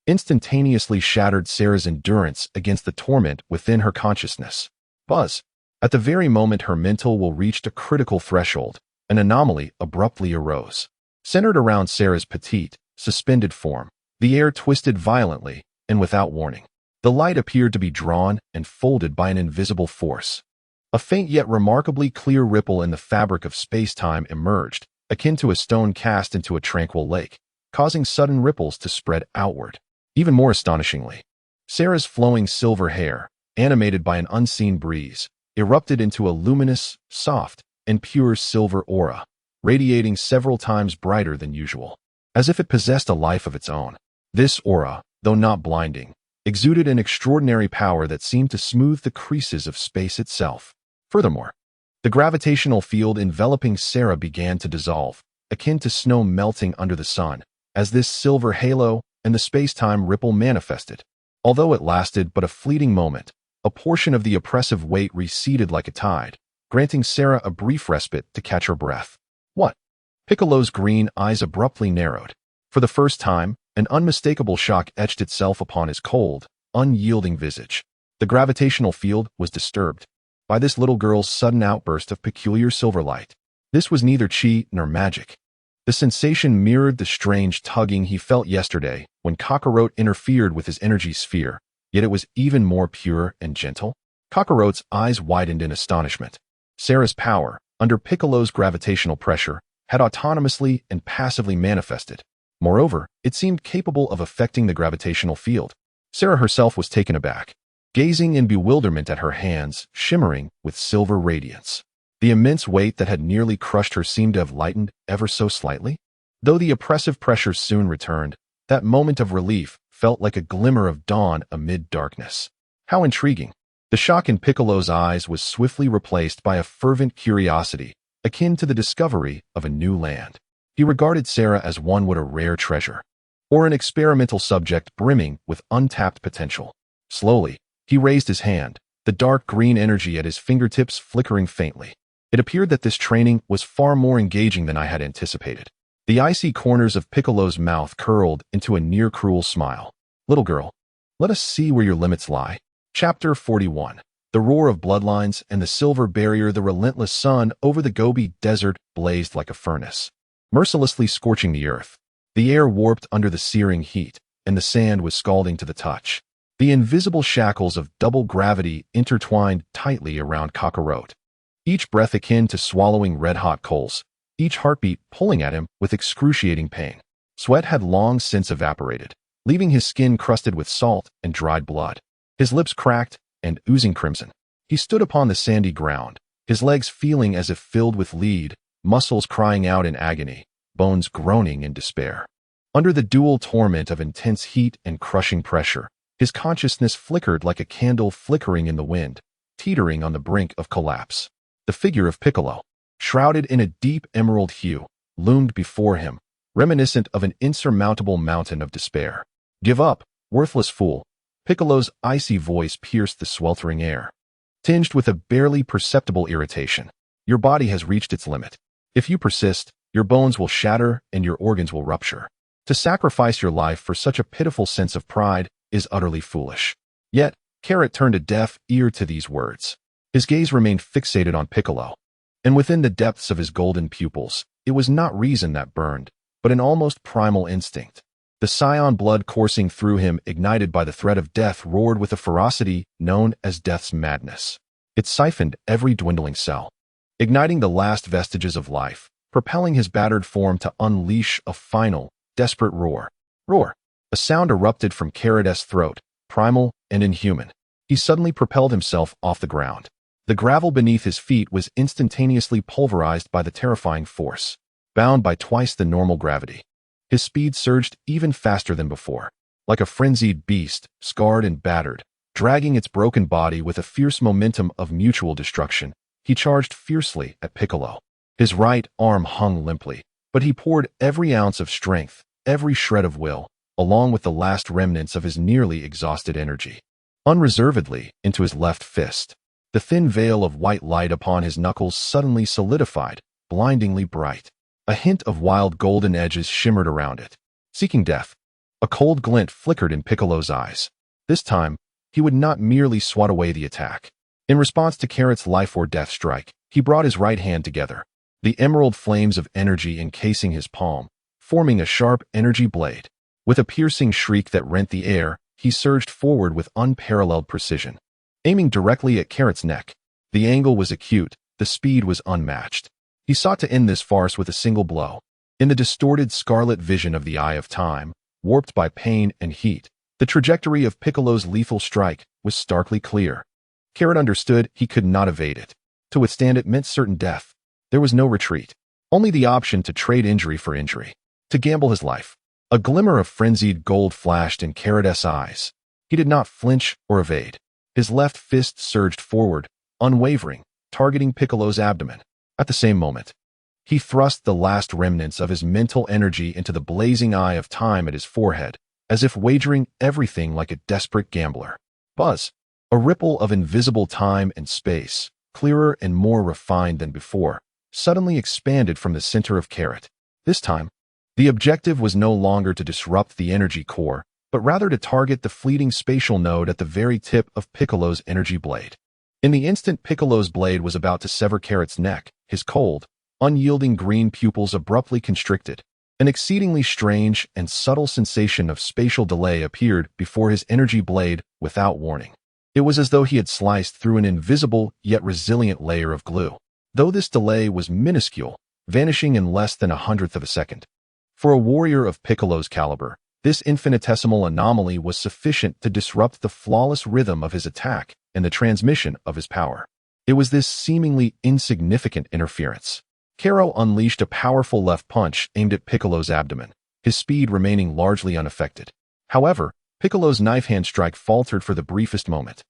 instantaneously shattered Sera's endurance against the torment within her consciousness. Buzz! At the very moment her mental will reached a critical threshold, an anomaly abruptly arose. Centered around Sera's petite, suspended form, the air twisted violently and without warning. The light appeared to be drawn and folded by an invisible force. A faint yet remarkably clear ripple in the fabric of space-time emerged, akin to a stone cast into a tranquil lake, causing sudden ripples to spread outward. Even more astonishingly, Sera's flowing silver hair, animated by an unseen breeze, erupted into a luminous, soft, and pure silver aura, radiating several times brighter than usual, as if it possessed a life of its own. This aura, though not blinding, exuded an extraordinary power that seemed to smooth the creases of space itself. Furthermore, the gravitational field enveloping Sera began to dissolve, akin to snow melting under the sun, as this silver halo and the space-time ripple manifested. Although it lasted but a fleeting moment, a portion of the oppressive weight receded like a tide, granting Sera a brief respite to catch her breath. "What?" Piccolo's green eyes abruptly narrowed. For the first time, an unmistakable shock etched itself upon his cold, unyielding visage. The gravitational field was disturbed by this little girl's sudden outburst of peculiar silver light. This was neither chi nor magic. The sensation mirrored the strange tugging he felt yesterday when Kakarot interfered with his energy sphere, yet it was even more pure and gentle. Kakarot's eyes widened in astonishment. Sera's power, under Piccolo's gravitational pressure, had autonomously and passively manifested. Moreover, it seemed capable of affecting the gravitational field. Sera herself was taken aback, gazing in bewilderment at her hands shimmering with silver radiance. The immense weight that had nearly crushed her seemed to have lightened ever so slightly. Though the oppressive pressure soon returned, that moment of relief felt like a glimmer of dawn amid darkness. How intriguing! The shock in Piccolo's eyes was swiftly replaced by a fervent curiosity, akin to the discovery of a new land. He regarded Sera as one would a rare treasure, or an experimental subject brimming with untapped potential. Slowly, he raised his hand, the dark green energy at his fingertips flickering faintly. It appeared that this training was far more engaging than I had anticipated. The icy corners of Piccolo's mouth curled into a near-cruel smile. "Little girl, let us see where your limits lie." Chapter 41. The roar of bloodlines and the silver barrier. The relentless sun over the Gobi Desert blazed like a furnace, mercilessly scorching the earth. The air warped under the searing heat, and the sand was scalding to the touch. The invisible shackles of double gravity intertwined tightly around Kakarot, each breath akin to swallowing red-hot coals. each heartbeat pulling at him with excruciating pain. Sweat had long since evaporated, leaving his skin crusted with salt and dried blood. His lips cracked and oozing crimson. He stood upon the sandy ground, his legs feeling as if filled with lead, muscles crying out in agony, bones groaning in despair. Under the dual torment of intense heat and crushing pressure, his consciousness flickered like a candle flickering in the wind, teetering on the brink of collapse. The figure of Piccolo, shrouded in a deep emerald hue, loomed before him, reminiscent of an insurmountable mountain of despair. "Give up, worthless fool." Piccolo's icy voice pierced the sweltering air, tinged with a barely perceptible irritation. "Your body has reached its limit. If you persist, your bones will shatter and your organs will rupture. To sacrifice your life for such a pitiful sense of pride is utterly foolish." Yet, Carrot turned a deaf ear to these words. His gaze remained fixated on Piccolo, and within the depths of his golden pupils, it was not reason that burned, but an almost primal instinct. The scion blood coursing through him, ignited by the threat of death, roared with a ferocity known as death's madness. It siphoned every dwindling cell, igniting the last vestiges of life, propelling his battered form to unleash a final, desperate roar. Roar! A sound erupted from Carrot's throat, primal and inhuman. He suddenly propelled himself off the ground. The gravel beneath his feet was instantaneously pulverized by the terrifying force, bound by twice the normal gravity. His speed surged even faster than before. Like a frenzied beast, scarred and battered, dragging its broken body with a fierce momentum of mutual destruction, he charged fiercely at Piccolo. His right arm hung limply, but he poured every ounce of strength, every shred of will, along with the last remnants of his nearly exhausted energy, unreservedly into his left fist. The thin veil of white light upon his knuckles suddenly solidified, blindingly bright. A hint of wild golden edges shimmered around it, seeking death. A cold glint flickered in Piccolo's eyes. This time, he would not merely swat away the attack. In response to Carrot's life or death strike, he brought his right hand together, the emerald flames of energy encasing his palm, forming a sharp energy blade. With a piercing shriek that rent the air, he surged forward with unparalleled precision, aiming directly at Carrot's neck. The angle was acute, the speed was unmatched. He sought to end this farce with a single blow. In the distorted scarlet vision of the Eye of Time, warped by pain and heat, the trajectory of Piccolo's lethal strike was starkly clear. Carrot understood he could not evade it. To withstand it meant certain death. There was no retreat, only the option to trade injury for injury, to gamble his life. A glimmer of frenzied gold flashed in Carrot's eyes. He did not flinch or evade. His left fist surged forward, unwavering, targeting Piccolo's abdomen. At the same moment, he thrust the last remnants of his mental energy into the blazing Eye of Time at his forehead, as if wagering everything like a desperate gambler. Buzz! A ripple of invisible time and space, clearer and more refined than before, suddenly expanded from the center of Carrot. This time, the objective was no longer to disrupt the energy core, but rather to target the fleeting spatial node at the very tip of Piccolo's energy blade. In the instant Piccolo's blade was about to sever Carrot's neck, his cold, unyielding green pupils abruptly constricted. An exceedingly strange and subtle sensation of spatial delay appeared before his energy blade without warning. It was as though he had sliced through an invisible yet resilient layer of glue, though this delay was minuscule, vanishing in less than 1/100th of a second. For a warrior of Piccolo's caliber, this infinitesimal anomaly was sufficient to disrupt the flawless rhythm of his attack and the transmission of his power. It was this seemingly insignificant interference. Karo unleashed a powerful left punch aimed at Piccolo's abdomen, his speed remaining largely unaffected. However, Piccolo's knife hand strike faltered for the briefest moment,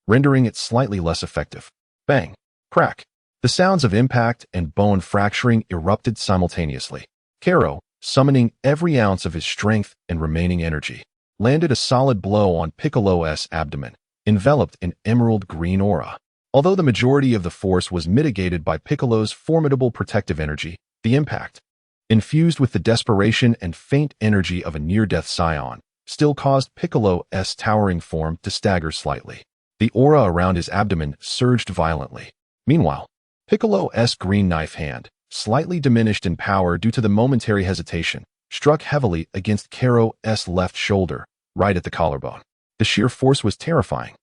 rendering it slightly less effective. Bang! Crack! The sounds of impact and bone fracturing erupted simultaneously. Karo, summoning every ounce of his strength and remaining energy, landed a solid blow on Piccolo's abdomen, enveloped in emerald green aura. Although the majority of the force was mitigated by Piccolo's formidable protective energy, the impact, infused with the desperation and faint energy of a near-death scion, still caused Piccolo's towering form to stagger slightly. The aura around his abdomen surged violently. Meanwhile, Piccolo's green knife hand, slightly diminished in power due to the momentary hesitation, struck heavily against Karo's left shoulder, right at the collarbone. The sheer force was terrifying.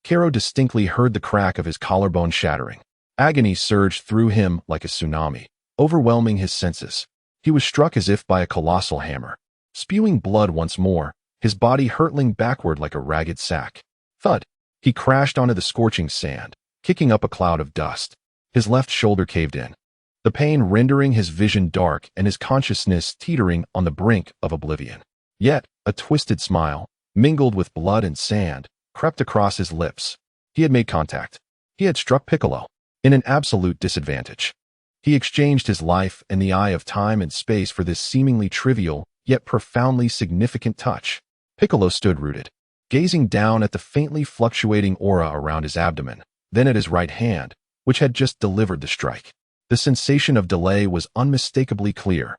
Karo distinctly heard the crack of his collarbone shattering. Agony surged through him like a tsunami, overwhelming his senses. He was struck as if by a colossal hammer. Spewing blood once more, his body hurtling backward like a ragged sack. Thud! He crashed onto the scorching sand, kicking up a cloud of dust. His left shoulder caved in, the pain rendering his vision dark and his consciousness teetering on the brink of oblivion. Yet, a twisted smile, mingled with blood and sand, crept across his lips. He had made contact. He had struck Piccolo in an absolute disadvantage. He exchanged his life and the eye of time and space for this seemingly trivial, yet profoundly significant touch. Piccolo stood rooted, gazing down at the faintly fluctuating aura around his abdomen, then at his right hand, which had just delivered the strike. The sensation of delay was unmistakably clear.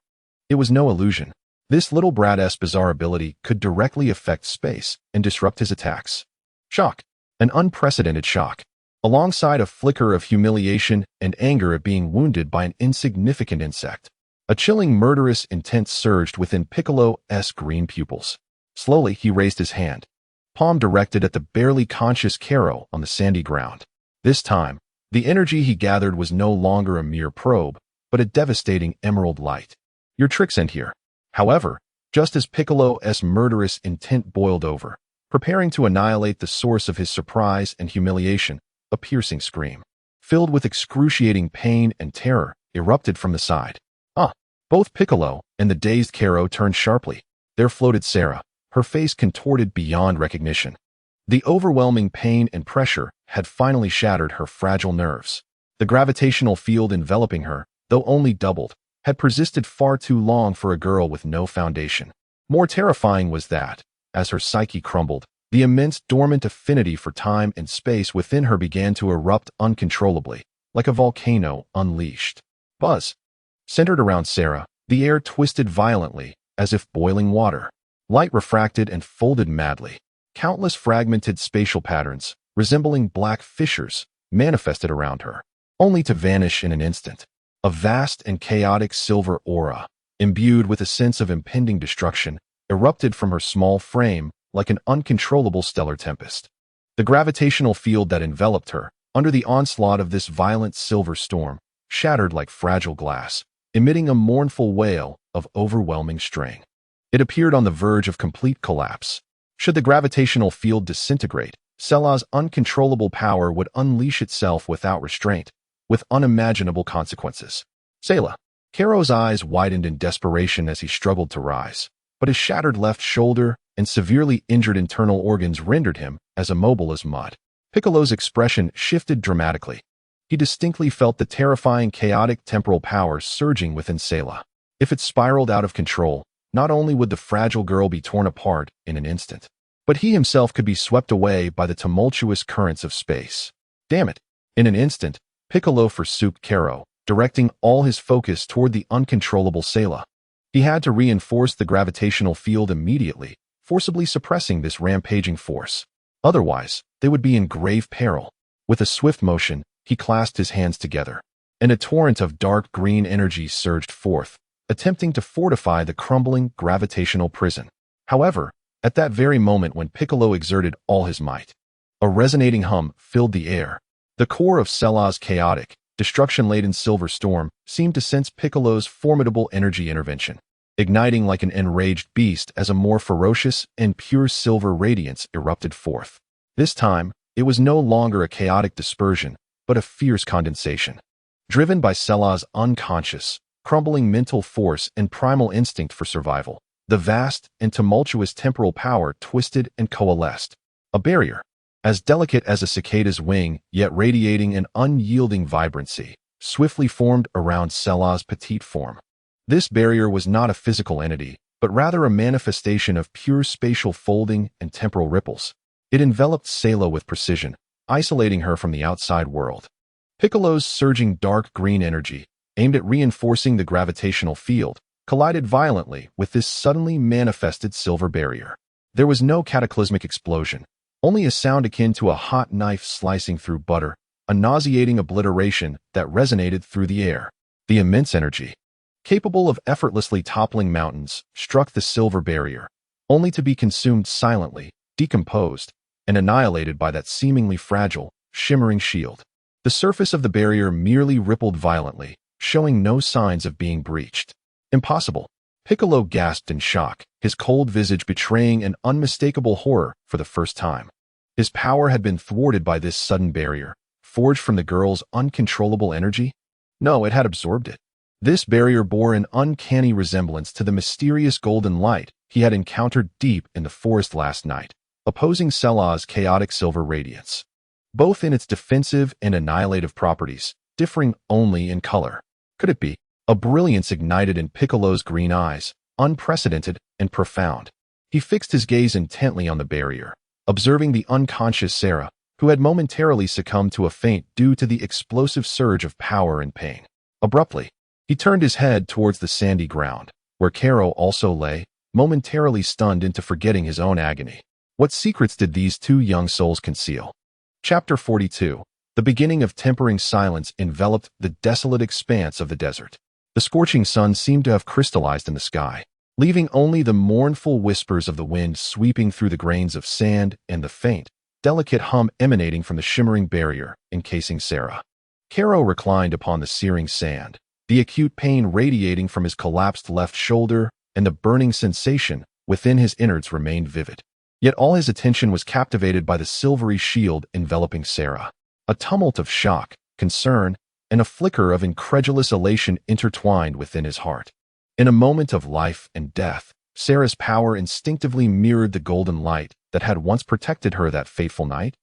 It was no illusion. This little brat's bizarre ability could directly affect space and disrupt his attacks. Shock. An unprecedented shock. Alongside a flicker of humiliation and anger at being wounded by an insignificant insect. A chilling, murderous intent surged within Piccolo's green pupils. Slowly, he raised his hand, palm directed at the barely conscious Karo on the sandy ground. This time, the energy he gathered was no longer a mere probe, but a devastating emerald light. Your tricks end here. However, just as Piccolo's murderous intent boiled over, preparing to annihilate the source of his surprise and humiliation, a piercing scream, filled with excruciating pain and terror, erupted from the side. Both Piccolo and the dazed Karo turned sharply. There floated Sera, her face contorted beyond recognition. The overwhelming pain and pressure had finally shattered her fragile nerves. The gravitational field enveloping her, though only doubled, had persisted far too long for a girl with no foundation. More terrifying was that, as her psyche crumbled, the immense dormant affinity for time and space within her began to erupt uncontrollably, like a volcano unleashed. Buzz. Centered around Sera, the air twisted violently, as if boiling water. Light refracted and folded madly. Countless fragmented spatial patterns, resembling black fissures, manifested around her, only to vanish in an instant. A vast and chaotic silver aura, imbued with a sense of impending destruction, erupted from her small frame like an uncontrollable stellar tempest. The gravitational field that enveloped her, under the onslaught of this violent silver storm, shattered like fragile glass, emitting a mournful wail of overwhelming strain. It appeared on the verge of complete collapse. Should the gravitational field disintegrate, Sela's uncontrollable power would unleash itself without restraint, with unimaginable consequences. Sela. Karo's eyes widened in desperation as he struggled to rise, but his shattered left shoulder and severely injured internal organs rendered him as immobile as mud. Piccolo's expression shifted dramatically. He distinctly felt the terrifying chaotic temporal power surging within Sela. If it spiraled out of control, not only would the fragile girl be torn apart in an instant, but he himself could be swept away by the tumultuous currents of space. Damn it! In an instant, Piccolo forsook Karo, directing all his focus toward the uncontrollable Sela. He had to reinforce the gravitational field immediately, forcibly suppressing this rampaging force. Otherwise, they would be in grave peril. With a swift motion, he clasped his hands together, and a torrent of dark green energy surged forth, attempting to fortify the crumbling gravitational prison. However, at that very moment when Piccolo exerted all his might, a resonating hum filled the air. The core of Sela's chaotic, destruction-laden silver storm seemed to sense Piccolo's formidable energy intervention, igniting like an enraged beast as a more ferocious and pure silver radiance erupted forth. This time, it was no longer a chaotic dispersion, but a fierce condensation. Driven by Sela's unconscious, crumbling mental force and primal instinct for survival, the vast and tumultuous temporal power twisted and coalesced. A barrier, as delicate as a cicada's wing, yet radiating an unyielding vibrancy, swiftly formed around Sela's petite form. This barrier was not a physical entity, but rather a manifestation of pure spatial folding and temporal ripples. It enveloped Sela with precision, isolating her from the outside world. Piccolo's surging dark green energy, aimed at reinforcing the gravitational field, collided violently with this suddenly manifested silver barrier. There was no cataclysmic explosion, only a sound akin to a hot knife slicing through butter, a nauseating obliteration that resonated through the air. The immense energy, capable of effortlessly toppling mountains, struck the silver barrier, only to be consumed silently, decomposed, and annihilated by that seemingly fragile, shimmering shield. The surface of the barrier merely rippled violently, showing no signs of being breached. Impossible. Piccolo gasped in shock, his cold visage betraying an unmistakable horror for the first time. His power had been thwarted by this sudden barrier, forged from the girl's uncontrollable energy? No, it had absorbed it. This barrier bore an uncanny resemblance to the mysterious golden light he had encountered deep in the forest last night, opposing Selah's chaotic silver radiance. Both in its defensive and annihilative properties, differing only in color. Could it be? A brilliance ignited in Piccolo's green eyes, unprecedented and profound. He fixed his gaze intently on the barrier, observing the unconscious Sera, who had momentarily succumbed to a faint due to the explosive surge of power and pain. Abruptly, he turned his head towards the sandy ground, where Karo also lay, momentarily stunned into forgetting his own agony. What secrets did these two young souls conceal? Chapter 42. The beginning of tempering silence enveloped the desolate expanse of the desert. The scorching sun seemed to have crystallized in the sky, leaving only the mournful whispers of the wind sweeping through the grains of sand and the faint, delicate hum emanating from the shimmering barrier encasing Sera. Karo reclined upon the searing sand, the acute pain radiating from his collapsed left shoulder and the burning sensation within his innards remained vivid. Yet all his attention was captivated by the silvery shield enveloping Sera. A tumult of shock, concern, and a flicker of incredulous elation intertwined within his heart. In a moment of life and death, Sera's power instinctively mirrored the golden light that had once protected her that fateful night.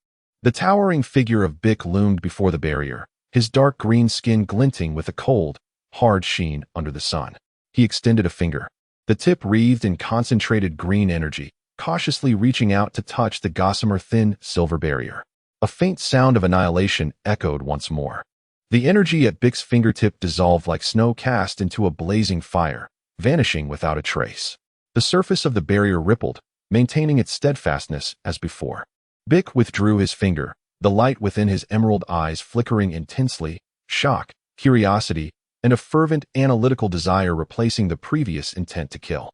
The towering figure of Bick loomed before the barrier, his dark green skin glinting with a cold, hard sheen under the sun. He extended a finger, the tip wreathed in concentrated green energy, cautiously reaching out to touch the gossamer thin silver barrier. A faint sound of annihilation echoed once more. The energy at Bick's fingertip dissolved like snow cast into a blazing fire, vanishing without a trace. The surface of the barrier rippled, maintaining its steadfastness as before. Bick withdrew his finger, the light within his emerald eyes flickering intensely, shock, curiosity, and a fervent analytical desire replacing the previous intent to kill.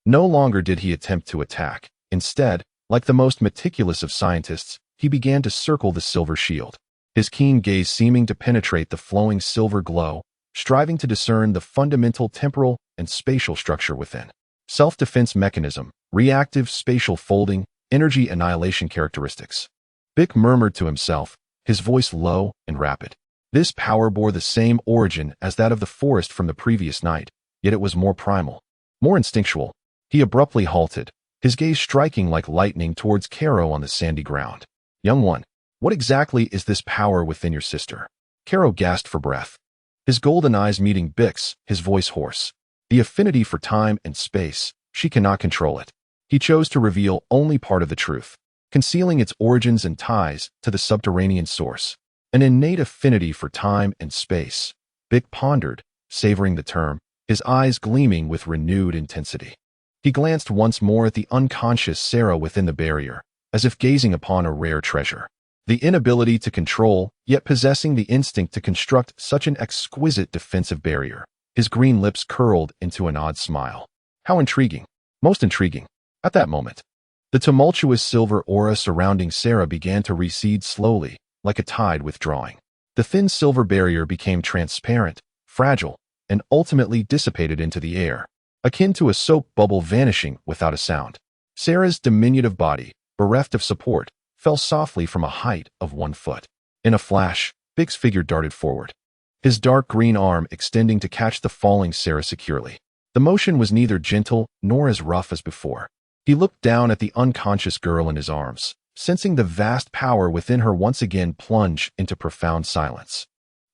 No longer did he attempt to attack. Instead, like the most meticulous of scientists, he began to circle the silver shield, his keen gaze seeming to penetrate the flowing silver glow, striving to discern the fundamental temporal and spatial structure within. Self-defense mechanism, reactive spatial folding, energy annihilation characteristics. Bick murmured to himself, his voice low and rapid. This power bore the same origin as that of the forest from the previous night, yet it was more primal, more instinctual. He abruptly halted, his gaze striking like lightning towards Karo on the sandy ground. Young one, what exactly is this power within your sister? Karo gasped for breath. His golden eyes meeting Bick's, his voice hoarse. The affinity for time and space, she cannot control it. He chose to reveal only part of the truth, concealing its origins and ties to the subterranean source. An innate affinity for time and space. Bick pondered, savoring the term, his eyes gleaming with renewed intensity. He glanced once more at the unconscious Sera within the barrier, as if gazing upon a rare treasure. The inability to control, yet possessing the instinct to construct such an exquisite defensive barrier. His green lips curled into an odd smile. How intriguing. Most intriguing. At that moment, the tumultuous silver aura surrounding Sera began to recede slowly, like a tide withdrawing. The thin silver barrier became transparent, fragile, and ultimately dissipated into the air, akin to a soap bubble vanishing without a sound. Sera's diminutive body, bereft of support, fell softly from a height of 1 foot. In a flash, Bick's figure darted forward, his dark green arm extending to catch the falling Sera securely. The motion was neither gentle nor as rough as before. He looked down at the unconscious girl in his arms, sensing the vast power within her once again plunge into profound silence.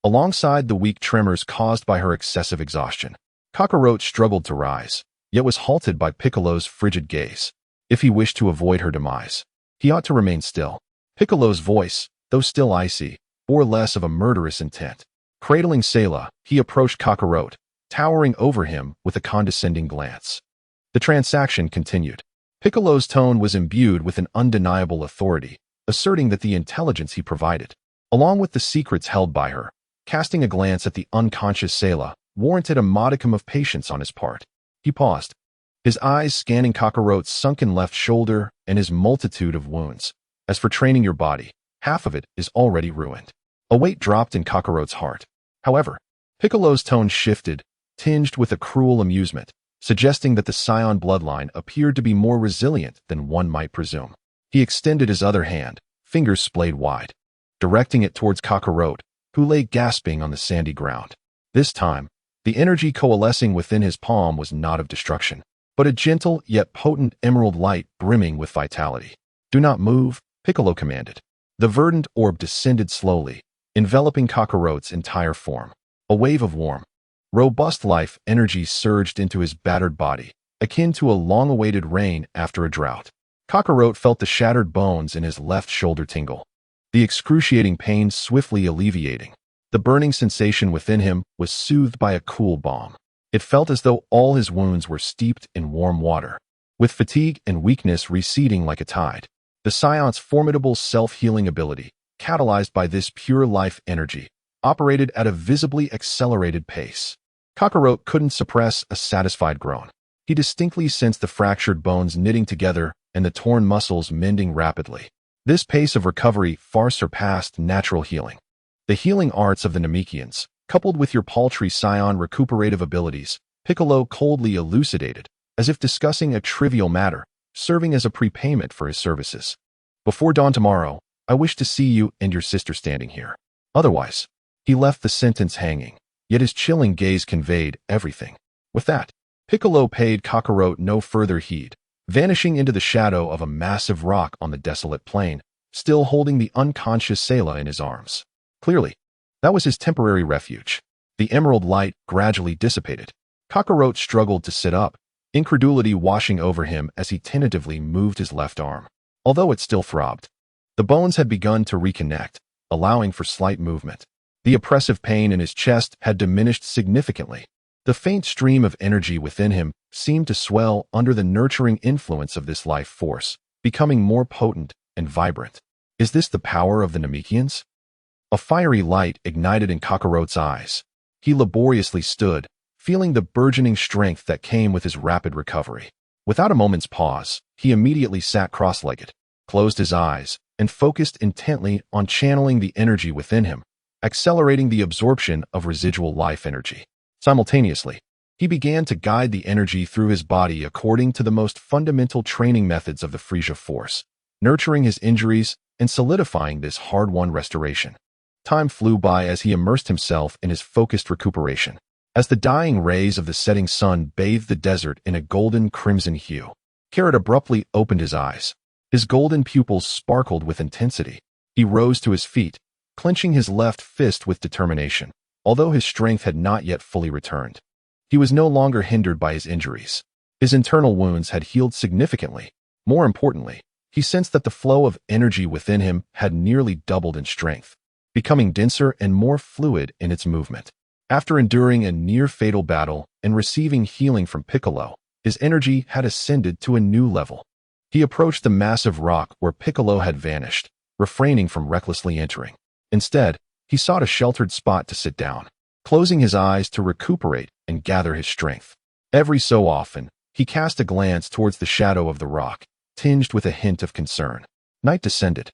Alongside the weak tremors caused by her excessive exhaustion, Kakarot struggled to rise, yet was halted by Piccolo's frigid gaze. If he wished to avoid her demise, he ought to remain still. Piccolo's voice, though still icy, bore less of a murderous intent. Cradling Sela, he approached Kakarot, towering over him with a condescending glance. The transaction continued. Piccolo's tone was imbued with an undeniable authority, asserting that the intelligence he provided, along with the secrets held by her, casting a glance at the unconscious Sela, warranted a modicum of patience on his part. He paused, his eyes scanning Kakarot's sunken left shoulder and his multitude of wounds. As for training your body, half of it is already ruined. A weight dropped in Kakarot's heart. However, Piccolo's tone shifted, tinged with a cruel amusement, suggesting that the Scion bloodline appeared to be more resilient than one might presume. He extended his other hand, fingers splayed wide, directing it towards Kakarot, who lay gasping on the sandy ground. This time, the energy coalescing within his palm was not of destruction, but a gentle yet potent emerald light brimming with vitality. "Do not move," Piccolo commanded. The verdant orb descended slowly, enveloping Kakarot's entire form. A wave of warm, robust life energy surged into his battered body, akin to a long-awaited rain after a drought. Kakarot felt the shattered bones in his left shoulder tingle, the excruciating pain swiftly alleviating. The burning sensation within him was soothed by a cool balm. It felt as though all his wounds were steeped in warm water, with fatigue and weakness receding like a tide. The Scion's formidable self-healing ability, catalyzed by this pure life energy, operated at a visibly accelerated pace. Kakarot couldn't suppress a satisfied groan. He distinctly sensed the fractured bones knitting together and the torn muscles mending rapidly. This pace of recovery far surpassed natural healing. The healing arts of the Namekians, coupled with your paltry Scion recuperative abilities, Piccolo coldly elucidated, as if discussing a trivial matter, serving as a prepayment for his services. "Before dawn tomorrow, I wish to see you and your sister standing here. Otherwise," he left the sentence hanging, yet his chilling gaze conveyed everything. With that, Piccolo paid Kakarot no further heed, vanishing into the shadow of a massive rock on the desolate plain, still holding the unconscious Sela in his arms. Clearly, that was his temporary refuge. The emerald light gradually dissipated. Kakarot struggled to sit up, incredulity washing over him as he tentatively moved his left arm. Although it still throbbed, the bones had begun to reconnect, allowing for slight movement. The oppressive pain in his chest had diminished significantly. The faint stream of energy within him seemed to swell under the nurturing influence of this life force, becoming more potent and vibrant. Is this the power of the Namekians? A fiery light ignited in Kakarot's eyes. He laboriously stood, feeling the burgeoning strength that came with his rapid recovery. Without a moment's pause, he immediately sat cross-legged, closed his eyes, and focused intently on channeling the energy within him, accelerating the absorption of residual life energy. Simultaneously, he began to guide the energy through his body according to the most fundamental training methods of the Frieza force, nurturing his injuries and solidifying this hard-won restoration. Time flew by as he immersed himself in his focused recuperation. As the dying rays of the setting sun bathed the desert in a golden crimson hue, Carrot abruptly opened his eyes. His golden pupils sparkled with intensity. He rose to his feet, clenching his left fist with determination, although his strength had not yet fully returned. He was no longer hindered by his injuries. His internal wounds had healed significantly. More importantly, he sensed that the flow of energy within him had nearly doubled in strength, becoming denser and more fluid in its movement. After enduring a near-fatal battle and receiving healing from Piccolo, his energy had ascended to a new level. He approached the massive rock where Piccolo had vanished, refraining from recklessly entering. Instead, he sought a sheltered spot to sit down, closing his eyes to recuperate and gather his strength. Every so often, he cast a glance towards the shadow of the rock, tinged with a hint of concern. Night descended.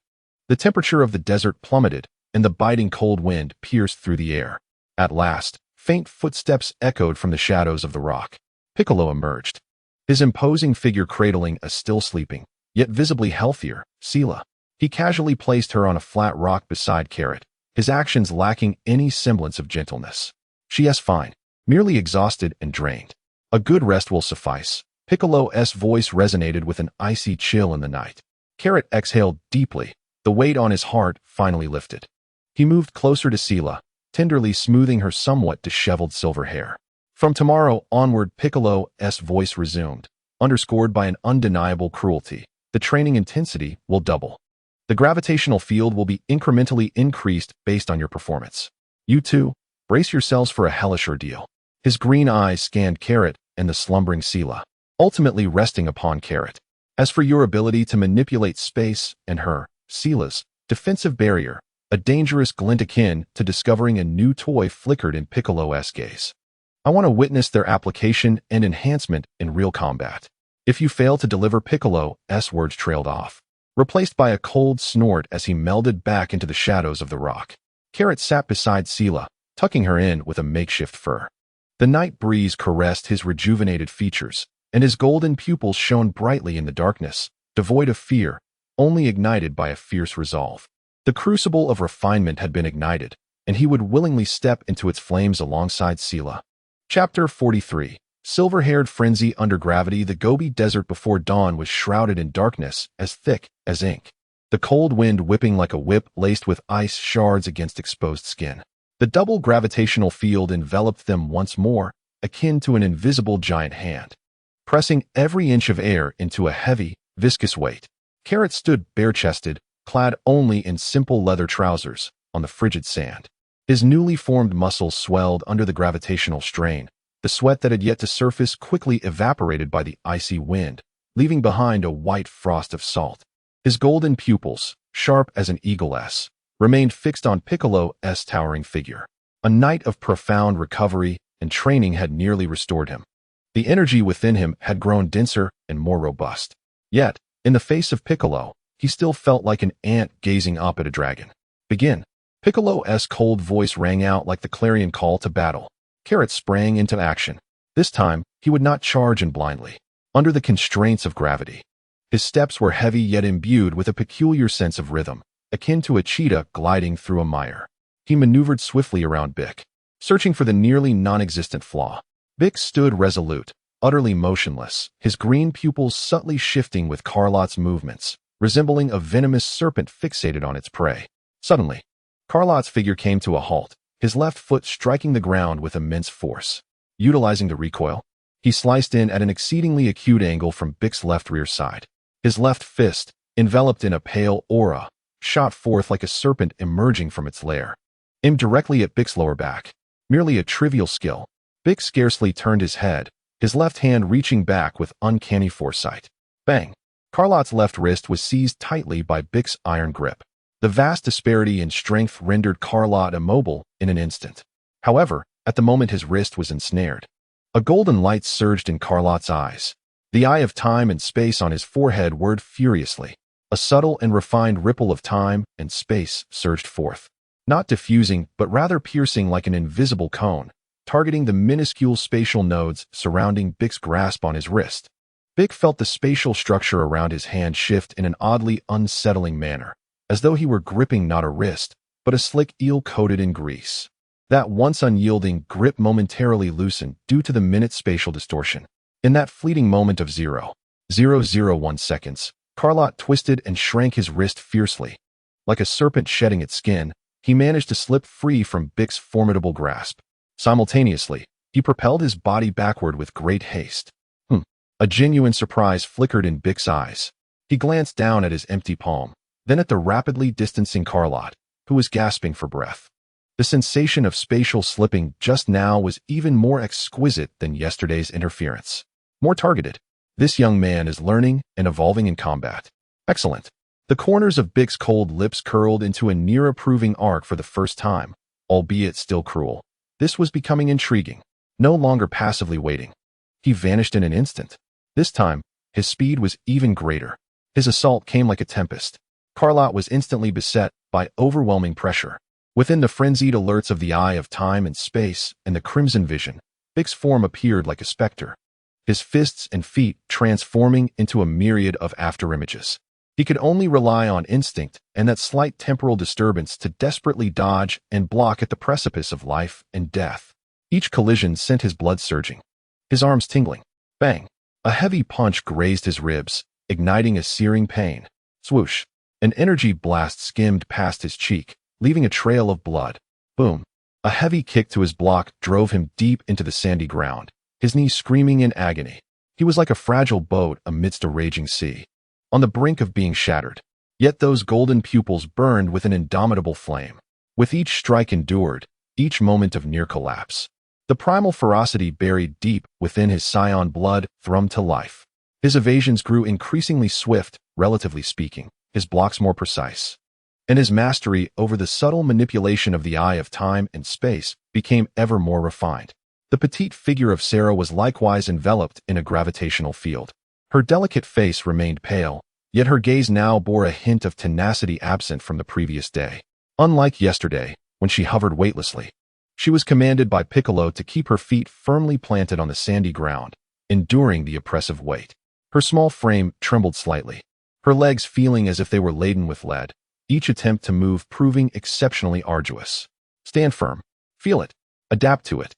The temperature of the desert plummeted, and the biting cold wind pierced through the air. At last, faint footsteps echoed from the shadows of the rock. Piccolo emerged, his imposing figure cradling a still sleeping, yet visibly healthier, Sela. He casually placed her on a flat rock beside Carrot, his actions lacking any semblance of gentleness. "She is fine, merely exhausted and drained. A good rest will suffice." Piccolo's voice resonated with an icy chill in the night. Carrot exhaled deeply, the weight on his heart finally lifted. He moved closer to Sela, tenderly smoothing her somewhat disheveled silver hair. "From tomorrow onward," Piccolo's voice resumed, underscored by an undeniable cruelty, "the training intensity will double. The gravitational field will be incrementally increased based on your performance. You two, brace yourselves for a hellish ordeal." His green eyes scanned Carrot and the slumbering Sela, ultimately resting upon Carrot. "As for your ability to manipulate space and her, Sela's, defensive barrier, a dangerous glint akin to discovering a new toy flickered in Piccolo's gaze. I want to witness their application and enhancement in real combat. If you fail to deliver," Piccolo's words trailed off, replaced by a cold snort as he melded back into the shadows of the rock. Carrot sat beside Sela, tucking her in with a makeshift fur. The night breeze caressed his rejuvenated features, and his golden pupils shone brightly in the darkness, devoid of fear, only ignited by a fierce resolve. The crucible of refinement had been ignited, and he would willingly step into its flames alongside Sela. Chapter 43. Silver-haired frenzy under gravity. The Gobi Desert before dawn was shrouded in darkness as thick as ink. The cold wind whipping like a whip laced with ice shards against exposed skin. The double gravitational field enveloped them once more, akin to an invisible giant hand, pressing every inch of air into a heavy, viscous weight. Carrot stood bare-chested, clad only in simple leather trousers, on the frigid sand. His newly formed muscles swelled under the gravitational strain. The sweat that had yet to surface quickly evaporated by the icy wind, leaving behind a white frost of salt. His golden pupils, sharp as an eagle's, remained fixed on Piccolo's towering figure. A night of profound recovery and training had nearly restored him. The energy within him had grown denser and more robust. Yet, in the face of Piccolo, he still felt like an ant gazing up at a dragon. Begin. Piccolo's cold voice rang out like the clarion call to battle. Carrot sprang into action. This time, he would not charge in blindly, under the constraints of gravity. His steps were heavy yet imbued with a peculiar sense of rhythm, akin to a cheetah gliding through a mire. He maneuvered swiftly around Bick, searching for the nearly non-existent flaw. Bick stood resolute, utterly motionless, his green pupils subtly shifting with Carlot's movements, resembling a venomous serpent fixated on its prey. Suddenly, Carlot's figure came to a halt, his left foot striking the ground with immense force. Utilizing the recoil, he sliced in at an exceedingly acute angle from Bick's left rear side. His left fist, enveloped in a pale aura, shot forth like a serpent emerging from its lair, aimed directly at Bick's lower back. Merely a trivial skill. Bick scarcely turned his head, his left hand reaching back with uncanny foresight. Bang! Carlot's left wrist was seized tightly by Bick's iron grip. The vast disparity in strength rendered Carlot immobile in an instant. However, at the moment his wrist was ensnared. A golden light surged in Carlot's eyes. The eye of time and space on his forehead whirred furiously. A subtle and refined ripple of time and space surged forth, not diffusing but rather piercing like an invisible cone, targeting the minuscule spatial nodes surrounding Bick's grasp on his wrist. Bick felt the spatial structure around his hand shift in an oddly unsettling manner, as though he were gripping not a wrist, but a slick eel coated in grease. That once unyielding grip momentarily loosened due to the minute spatial distortion. In that fleeting moment of 0.001 seconds, Carlot twisted and shrank his wrist fiercely. Like a serpent shedding its skin, he managed to slip free from Bick's formidable grasp. Simultaneously, he propelled his body backward with great haste. A genuine surprise flickered in Bick's eyes. He glanced down at his empty palm, then at the rapidly distancing Carlot, who was gasping for breath. The sensation of spatial slipping just now was even more exquisite than yesterday's interference. More targeted. This young man is learning and evolving in combat. Excellent. The corners of Bick's cold lips curled into a near-approving arc for the first time, albeit still cruel. This was becoming intriguing, no longer passively waiting. He vanished in an instant. This time, his speed was even greater. His assault came like a tempest. Carlot was instantly beset by overwhelming pressure. Within the frenzied alerts of the eye of time and space and the crimson vision, Bick's form appeared like a specter, his fists and feet transforming into a myriad of afterimages. He could only rely on instinct and that slight temporal disturbance to desperately dodge and block at the precipice of life and death. Each collision sent his blood surging, his arms tingling. Bang! A heavy punch grazed his ribs, igniting a searing pain. Swoosh! An energy blast skimmed past his cheek, leaving a trail of blood. Boom! A heavy kick to his block drove him deep into the sandy ground, his knees screaming in agony. He was like a fragile boat amidst a raging sea, on the brink of being shattered. Yet those golden pupils burned with an indomitable flame. With each strike endured, each moment of near collapse. The primal ferocity buried deep within his scion blood thrummed to life. His evasions grew increasingly swift, relatively speaking, his blocks more precise. And his mastery over the subtle manipulation of the eye of time and space became ever more refined. The petite figure of Sera was likewise enveloped in a gravitational field. Her delicate face remained pale, yet her gaze now bore a hint of tenacity absent from the previous day. Unlike yesterday, when she hovered weightlessly, She was commanded by Piccolo to keep her feet firmly planted on the sandy ground, enduring the oppressive weight. Her small frame trembled slightly, her legs feeling as if they were laden with lead, each attempt to move proving exceptionally arduous. Stand firm. Feel it. Adapt to it.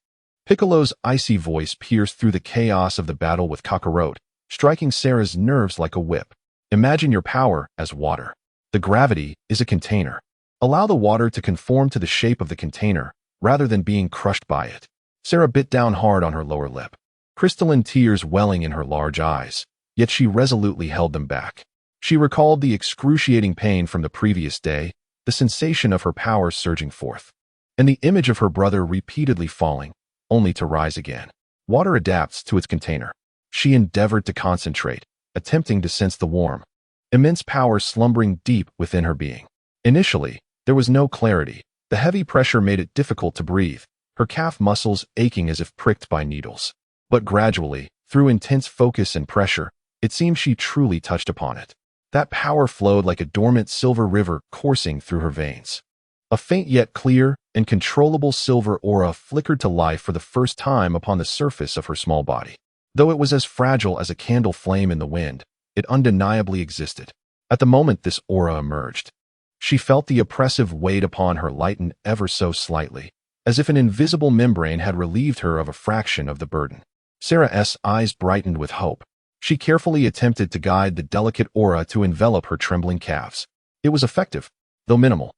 Piccolo's icy voice pierced through the chaos of the battle with Kakarot, striking Sera's nerves like a whip. Imagine your power as water. The gravity is a container. Allow the water to conform to the shape of the container, rather than being crushed by it. Sera bit down hard on her lower lip, crystalline tears welling in her large eyes, yet she resolutely held them back. She recalled the excruciating pain from the previous day, the sensation of her power surging forth, and the image of her brother repeatedly falling, only to rise again. Water adapts to its container. She endeavored to concentrate, attempting to sense the warm, immense power slumbering deep within her being. Initially, there was no clarity. The heavy pressure made it difficult to breathe, her calf muscles aching as if pricked by needles. But gradually, through intense focus and pressure, it seemed she truly touched upon it. That power flowed like a dormant silver river coursing through her veins. A faint yet clear and controllable silver aura flickered to life for the first time upon the surface of her small body. Though it was as fragile as a candle flame in the wind, it undeniably existed. At the moment this aura emerged, she felt the oppressive weight upon her lighten ever so slightly, as if an invisible membrane had relieved her of a fraction of the burden. Sera's eyes brightened with hope. She carefully attempted to guide the delicate aura to envelop her trembling calves. It was effective, though minimal.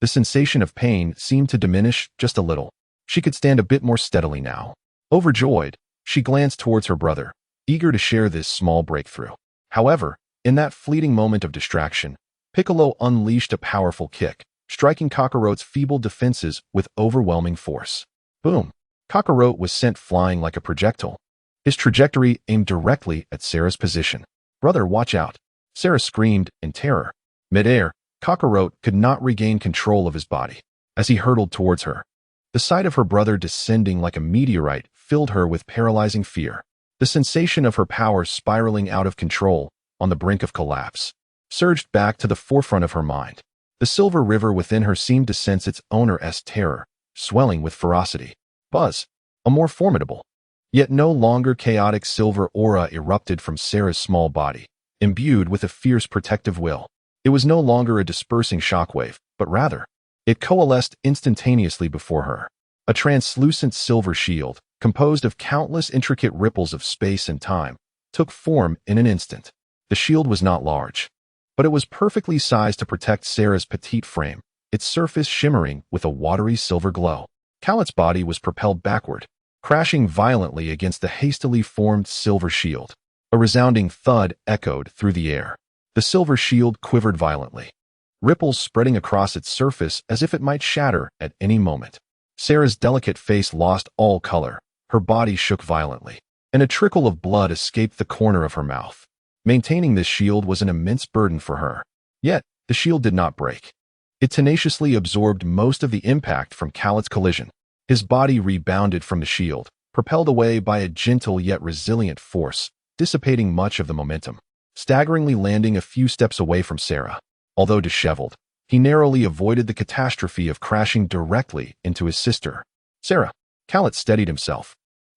The sensation of pain seemed to diminish just a little. She could stand a bit more steadily now. Overjoyed, she glanced towards her brother, eager to share this small breakthrough. However, in that fleeting moment of distraction, Piccolo unleashed a powerful kick, striking Kakarot's feeble defenses with overwhelming force. Boom! Kakarot was sent flying like a projectile, his trajectory aimed directly at Sera's position. "Brother, watch out!" Sera screamed in terror. Mid-air, Kakarot could not regain control of his body as he hurtled towards her. The sight of her brother descending like a meteorite filled her with paralyzing fear. The sensation of her power spiraling out of control, on the brink of collapse, surged back to the forefront of her mind. The silver river within her seemed to sense its owner's terror, swelling with ferocity. Buzz, a more formidable, yet no longer chaotic silver aura erupted from Sera's small body, imbued with a fierce protective will. It was no longer a dispersing shockwave, but rather, it coalesced instantaneously before her. A translucent silver shield, composed of countless intricate ripples of space and time, took form in an instant. The shield was not large, but it was perfectly sized to protect Sera's petite frame, its surface shimmering with a watery silver glow. Khalet's body was propelled backward, crashing violently against the hastily formed silver shield. A resounding thud echoed through the air. The silver shield quivered violently, ripples spreading across its surface as if it might shatter at any moment. Sera's delicate face lost all color, her body shook violently, and a trickle of blood escaped the corner of her mouth. Maintaining this shield was an immense burden for her. Yet, the shield did not break. It tenaciously absorbed most of the impact from Khalet's collision. His body rebounded from the shield, propelled away by a gentle yet resilient force, dissipating much of the momentum, staggeringly landing a few steps away from Sera. Although disheveled, he narrowly avoided the catastrophe of crashing directly into his sister. "Sera!" Khalet steadied himself,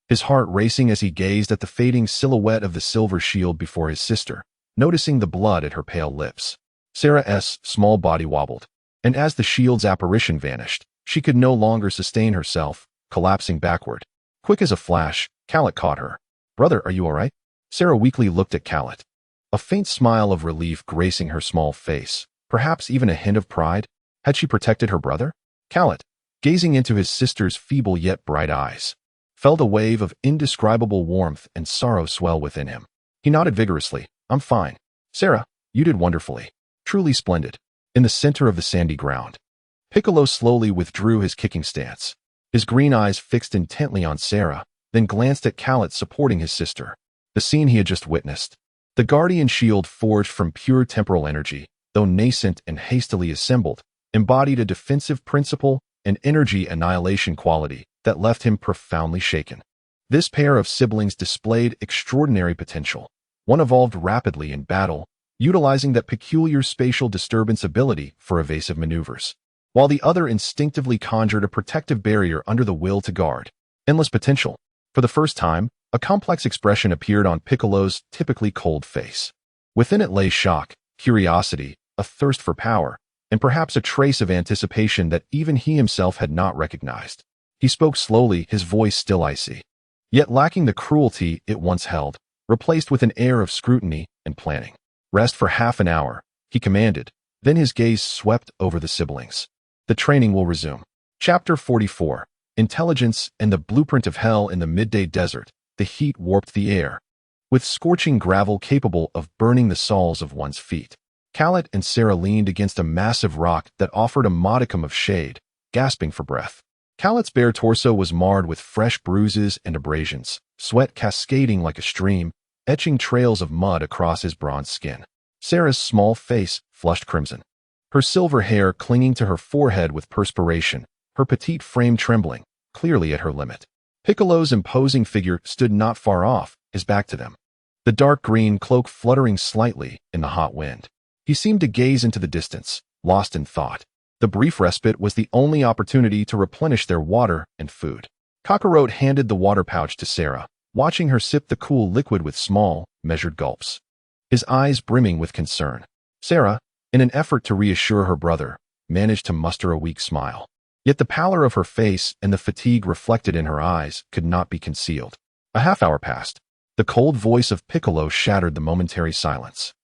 his heart racing as he gazed at the fading silhouette of the silver shield before his sister, noticing the blood at her pale lips. Sera's small body wobbled, and as the shield's apparition vanished, she could no longer sustain herself, collapsing backward. Quick as a flash, Khalet caught her. "Brother, are you all right?" Sera weakly looked at Khalet, a faint smile of relief gracing her small face, perhaps even a hint of pride. Had she protected her brother? Khalet, gazing into his sister's feeble yet bright eyes, felt a wave of indescribable warmth and sorrow swell within him. He nodded vigorously. "I'm fine. Sera, you did wonderfully. Truly splendid." In the center of the sandy ground, Piccolo slowly withdrew his kicking stance, his green eyes fixed intently on Sera, then glanced at Khalet supporting his sister. The scene he had just witnessed. The guardian shield forged from pure temporal energy, though nascent and hastily assembled, embodied a defensive principle and energy annihilation quality that left him profoundly shaken. This pair of siblings displayed extraordinary potential. One evolved rapidly in battle, utilizing that peculiar spatial disturbance ability for evasive maneuvers, while the other instinctively conjured a protective barrier under the will to guard. Endless potential. For the first time, a complex expression appeared on Piccolo's typically cold face. Within it lay shock, curiosity, a thirst for power, and perhaps a trace of anticipation that even he himself had not recognized. He spoke slowly, his voice still icy, yet lacking the cruelty it once held, replaced with an air of scrutiny and planning. Rest for half an hour, he commanded, then his gaze swept over the siblings. The training will resume. Chapter 44. Intelligence and the blueprint of hell in the midday desert. The heat warped the air, with scorching gravel capable of burning the soles of one's feet. Khaled and Sera leaned against a massive rock that offered a modicum of shade, gasping for breath. Khaled's bare torso was marred with fresh bruises and abrasions, sweat cascading like a stream, etching trails of mud across his bronze skin. Sera's small face flushed crimson, her silver hair clinging to her forehead with perspiration, her petite frame trembling, clearly at her limit. Piccolo's imposing figure stood not far off, his back to them, the dark green cloak fluttering slightly in the hot wind. He seemed to gaze into the distance, lost in thought. The brief respite was the only opportunity to replenish their water and food. Kakarot handed the water pouch to Sera, watching her sip the cool liquid with small, measured gulps, his eyes brimming with concern. Sera, in an effort to reassure her brother, managed to muster a weak smile. Yet the pallor of her face and the fatigue reflected in her eyes could not be concealed. A half hour passed. The cold voice of Piccolo shattered the momentary silence,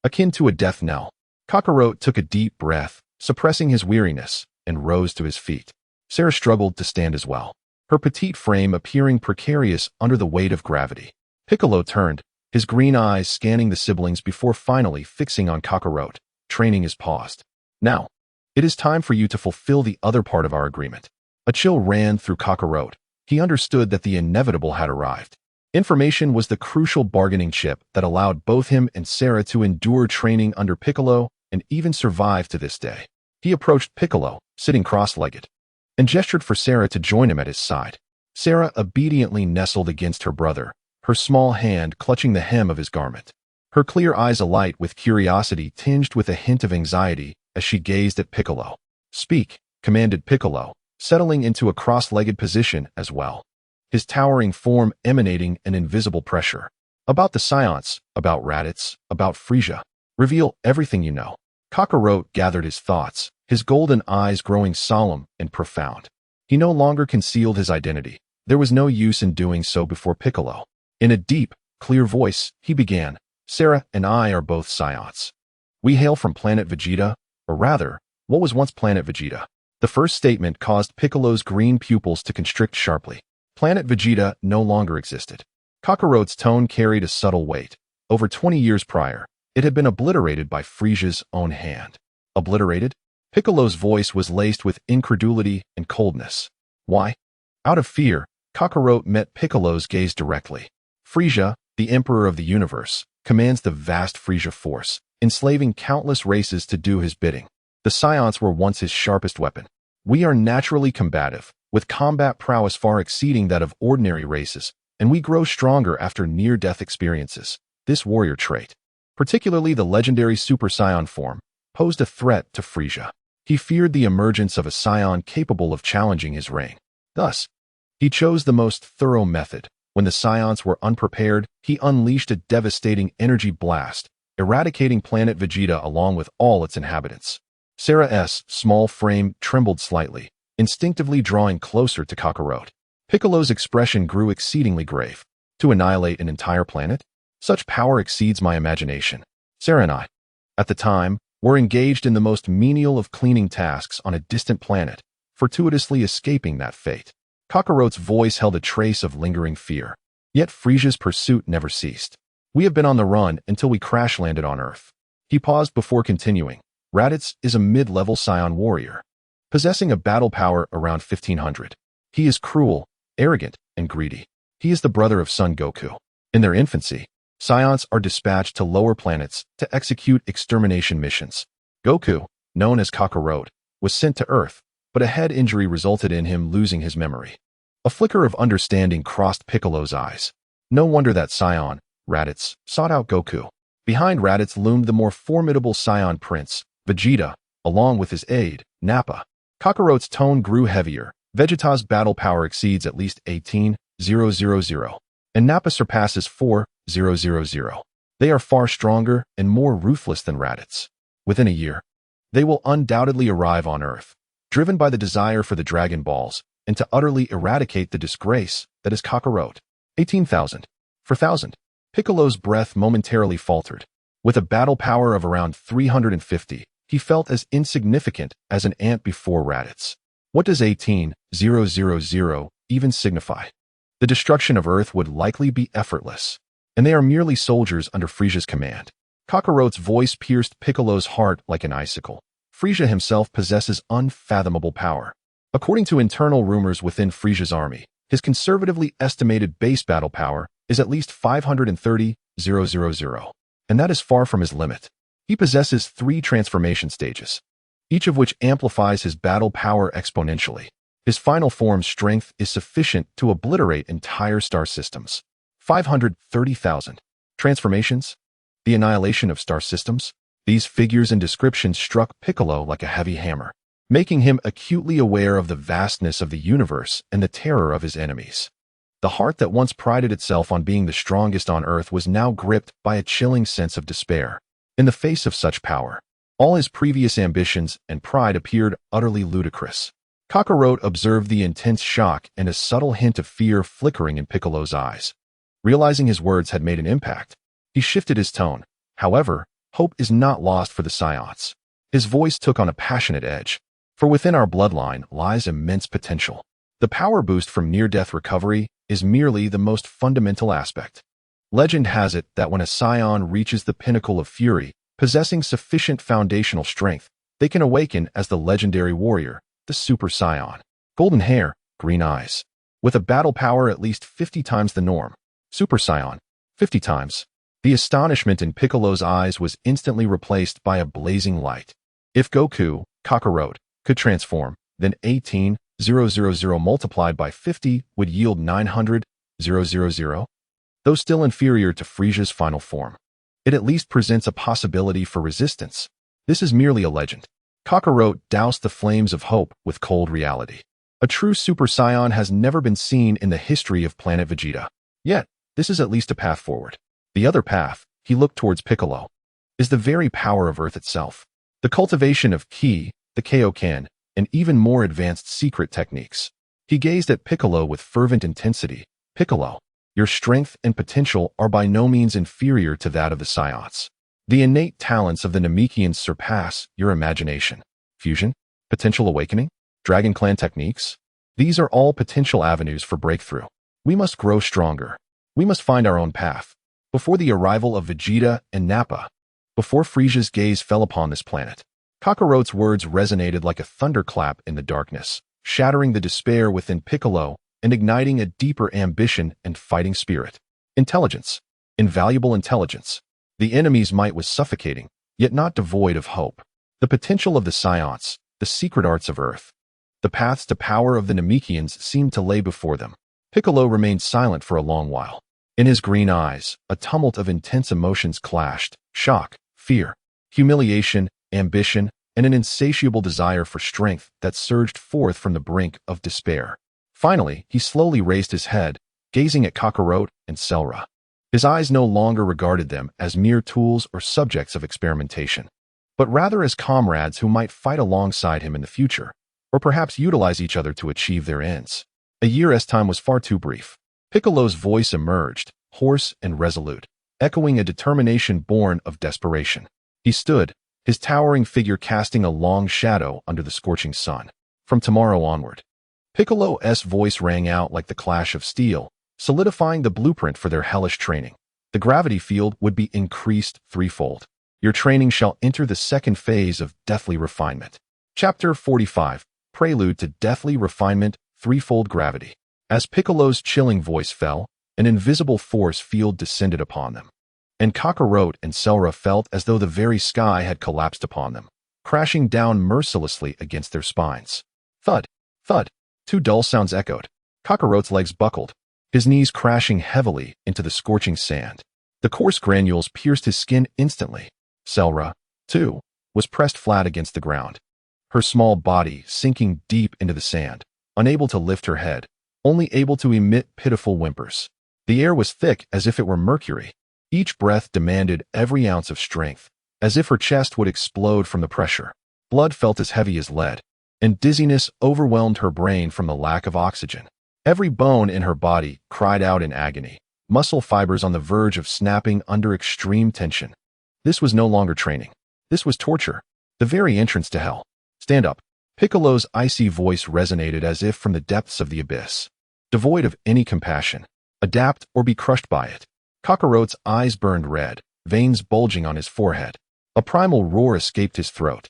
akin to a death knell. Kakarot took a deep breath, suppressing his weariness, and rose to his feet. Sera struggled to stand as well, her petite frame appearing precarious under the weight of gravity. Piccolo turned, his green eyes scanning the siblings before finally fixing on Kakarot. Training is paused. Now, it is time for you to fulfill the other part of our agreement. A chill ran through Kakarot. He understood that the inevitable had arrived. Information was the crucial bargaining chip that allowed both him and Sera to endure training under Piccolo and even survive to this day. He approached Piccolo, sitting cross-legged, and gestured for Sera to join him at his side. Sera obediently nestled against her brother, her small hand clutching the hem of his garment. Her clear eyes alight with curiosity tinged with a hint of anxiety as she gazed at Piccolo. "Speak," commanded Piccolo, settling into a cross-legged position as well, his towering form emanating an invisible pressure. "About the Saiyans, about Raditz, about Frieza. Reveal everything you know." Kakarot gathered his thoughts, his golden eyes growing solemn and profound. He no longer concealed his identity. There was no use in doing so before Piccolo. In a deep, clear voice, he began, "Sera and I are both Saiyans. We hail from Planet Vegeta, or rather, what was once Planet Vegeta." The first statement caused Piccolo's green pupils to constrict sharply. Planet Vegeta no longer existed. Kakarot's tone carried a subtle weight. Over 20 years prior, it had been obliterated by Frieza's own hand. Obliterated? Piccolo's voice was laced with incredulity and coldness. Why? Out of fear, Kakarot met Piccolo's gaze directly. Frieza, the Emperor of the Universe, commands the vast Frieza force, enslaving countless races to do his bidding. The Saiyans were once his sharpest weapon. We are naturally combative, with combat prowess far exceeding that of ordinary races, and we grow stronger after near-death experiences. This warrior trait, particularly the legendary Super Saiyan form, posed a threat to Frieza. He feared the emergence of a Saiyan capable of challenging his reign. Thus, he chose the most thorough method. When the Saiyans were unprepared, he unleashed a devastating energy blast, eradicating Planet Vegeta along with all its inhabitants. Sera's small frame trembled slightly, instinctively drawing closer to Kakarot. Piccolo's expression grew exceedingly grave. To annihilate an entire planet? Such power exceeds my imagination. Sera and I, at the time, were engaged in the most menial of cleaning tasks on a distant planet, fortuitously escaping that fate. Kakarot's voice held a trace of lingering fear. Yet Frieza's pursuit never ceased. We have been on the run until we crash-landed on Earth. He paused before continuing. Raditz is a mid-level Scion warrior, possessing a battle power around 1500. He is cruel, arrogant, and greedy. He is the brother of Son Goku. In their infancy, Scions are dispatched to lower planets to execute extermination missions. Goku, known as Kakarot, was sent to Earth, but a head injury resulted in him losing his memory. A flicker of understanding crossed Piccolo's eyes. No wonder that Scion, Raditz, sought out Goku. Behind Raditz loomed the more formidable Scion prince, Vegeta, along with his aide, Nappa. Kakarot's tone grew heavier. Vegeta's battle power exceeds at least 18,000, and Nappa surpasses 4,000. They are far stronger and more ruthless than Raditz. Within a year, they will undoubtedly arrive on Earth, driven by the desire for the Dragon Balls and to utterly eradicate the disgrace that is Kakarot. 18,000. 4,000. Piccolo's breath momentarily faltered. With a battle power of around 350, he felt as insignificant as an ant before Raditz. What does 18,000 even signify? The destruction of Earth would likely be effortless, and they are merely soldiers under Frieza's command. Kakarot's voice pierced Piccolo's heart like an icicle. Frieza himself possesses unfathomable power. According to internal rumors within Frieza's army, his conservatively estimated base battle power is at least 530,000, and that is far from his limit. He possesses 3 transformation stages, each of which amplifies his battle power exponentially. His final form's strength is sufficient to obliterate entire star systems. 530,000. Transformations? The annihilation of star systems? These figures and descriptions struck Piccolo like a heavy hammer, making him acutely aware of the vastness of the universe and the terror of his enemies. The heart that once prided itself on being the strongest on Earth was now gripped by a chilling sense of despair. In the face of such power, all his previous ambitions and pride appeared utterly ludicrous. Kakarot observed the intense shock and a subtle hint of fear flickering in Piccolo's eyes. Realizing his words had made an impact, he shifted his tone. However, hope is not lost for the Saiyans. His voice took on a passionate edge. For within our bloodline lies immense potential. The power boost from near-death recovery is merely the most fundamental aspect. Legend has it that when a Saiyan reaches the pinnacle of fury, possessing sufficient foundational strength, they can awaken as the legendary warrior, the Super Saiyan. Golden hair, green eyes. With a battle power at least 50 times the norm. Super Saiyan. 50 times. The astonishment in Piccolo's eyes was instantly replaced by a blazing light. If Goku, Kakarot, could transform, then 18,000 multiplied by 50 would yield 900,000, though still inferior to Frieza's final form. It at least presents a possibility for resistance. This is merely a legend. Kakarot doused the flames of hope with cold reality. A true Super Saiyan has never been seen in the history of Planet Vegeta. Yet, this is at least a path forward. The other path, he looked towards Piccolo, is the very power of Earth itself. The cultivation of Ki, the Kaioken, and even more advanced secret techniques. He gazed at Piccolo with fervent intensity. Piccolo, your strength and potential are by no means inferior to that of the Saiyans. The innate talents of the Namekians surpass your imagination. Fusion? Potential awakening? Dragon Clan techniques? These are all potential avenues for breakthrough. We must grow stronger. We must find our own path. Before the arrival of Vegeta and Nappa, before Frieza's gaze fell upon this planet, Kakarot's words resonated like a thunderclap in the darkness, shattering the despair within Piccolo and igniting a deeper ambition and fighting spirit. Intelligence. Invaluable intelligence. The enemy's might was suffocating, yet not devoid of hope. The potential of the Saiyans, the secret arts of Earth. The paths to power of the Namekians seemed to lay before them. Piccolo remained silent for a long while. In his green eyes, a tumult of intense emotions clashed: shock, fear, humiliation, ambition, and an insatiable desire for strength that surged forth from the brink of despair. Finally, he slowly raised his head, gazing at Kakarot and Sera. His eyes no longer regarded them as mere tools or subjects of experimentation, but rather as comrades who might fight alongside him in the future, or perhaps utilize each other to achieve their ends. A year's time was far too brief. Piccolo's voice emerged, hoarse and resolute, echoing a determination born of desperation. He stood, his towering figure casting a long shadow under the scorching sun. From tomorrow onward. Piccolo's voice rang out like the clash of steel, solidifying the blueprint for their hellish training. The gravity field would be increased threefold. Your training shall enter the second phase of deathly refinement. Chapter 45, Prelude to Deathly Refinement, Threefold Gravity. As Piccolo's chilling voice fell, an invisible force field descended upon them, and Kakarot and Sera felt as though the very sky had collapsed upon them, crashing down mercilessly against their spines. Thud, thud. Two dull sounds echoed. Kakarot's legs buckled, his knees crashing heavily into the scorching sand. The coarse granules pierced his skin instantly. Sera, too, was pressed flat against the ground, her small body sinking deep into the sand, unable to lift her head, only able to emit pitiful whimpers. The air was thick as if it were mercury. Each breath demanded every ounce of strength, as if her chest would explode from the pressure. Blood felt as heavy as lead, and dizziness overwhelmed her brain from the lack of oxygen. Every bone in her body cried out in agony, muscle fibers on the verge of snapping under extreme tension. This was no longer training. This was torture, the very entrance to hell. Stand up. Piccolo's icy voice resonated as if from the depths of the abyss. Devoid of any compassion. Adapt or be crushed by it. Kakarot's eyes burned red, veins bulging on his forehead. A primal roar escaped his throat,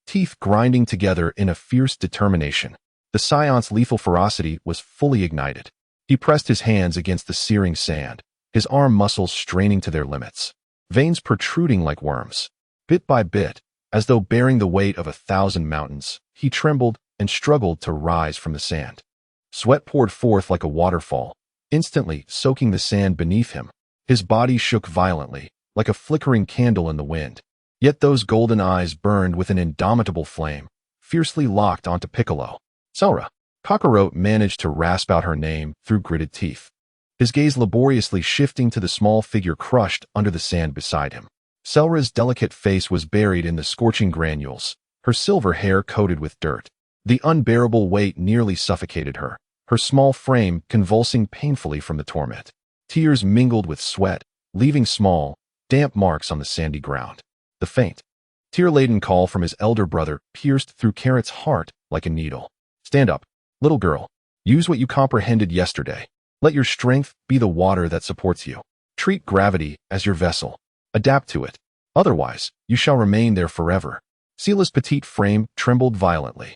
teeth grinding together in a fierce determination. The Saiyans' lethal ferocity was fully ignited. He pressed his hands against the searing sand, his arm muscles straining to their limits, veins protruding like worms. Bit by bit, as though bearing the weight of 1,000 mountains, he trembled and struggled to rise from the sand. Sweat poured forth like a waterfall, instantly soaking the sand beneath him. His body shook violently, like a flickering candle in the wind. Yet those golden eyes burned with an indomitable flame, fiercely locked onto Piccolo. Sera. Kakarot managed to rasp out her name through gritted teeth, his gaze laboriously shifting to the small figure crushed under the sand beside him. Sera's delicate face was buried in the scorching granules, her silver hair coated with dirt. The unbearable weight nearly suffocated her, her small frame convulsing painfully from the torment. Tears mingled with sweat, leaving small, damp marks on the sandy ground. The faint, tear-laden call from his elder brother pierced through Carrot's heart like a needle. Stand up, little girl. Use what you comprehended yesterday. Let your strength be the water that supports you. Treat gravity as your vessel. Adapt to it. Otherwise, you shall remain there forever. Sela's petite frame trembled violently.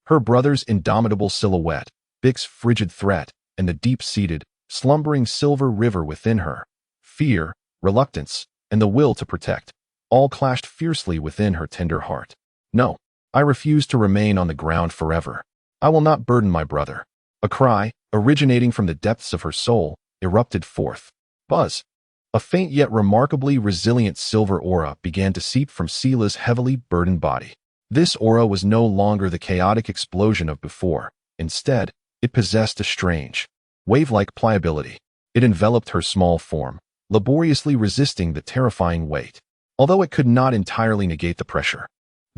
Her brother's indomitable silhouette, Bix's frigid threat, and the deep-seated, slumbering silver river within her, fear, reluctance, and the will to protect, all clashed fiercely within her tender heart. No, I refuse to remain on the ground forever. I will not burden my brother. A cry, originating from the depths of her soul, erupted forth. Buzz. A faint yet remarkably resilient silver aura began to seep from Sela's heavily burdened body. This aura was no longer the chaotic explosion of before. Instead, it possessed a strange, wave-like pliability. It enveloped her small form, laboriously resisting the terrifying weight. Although it could not entirely negate the pressure,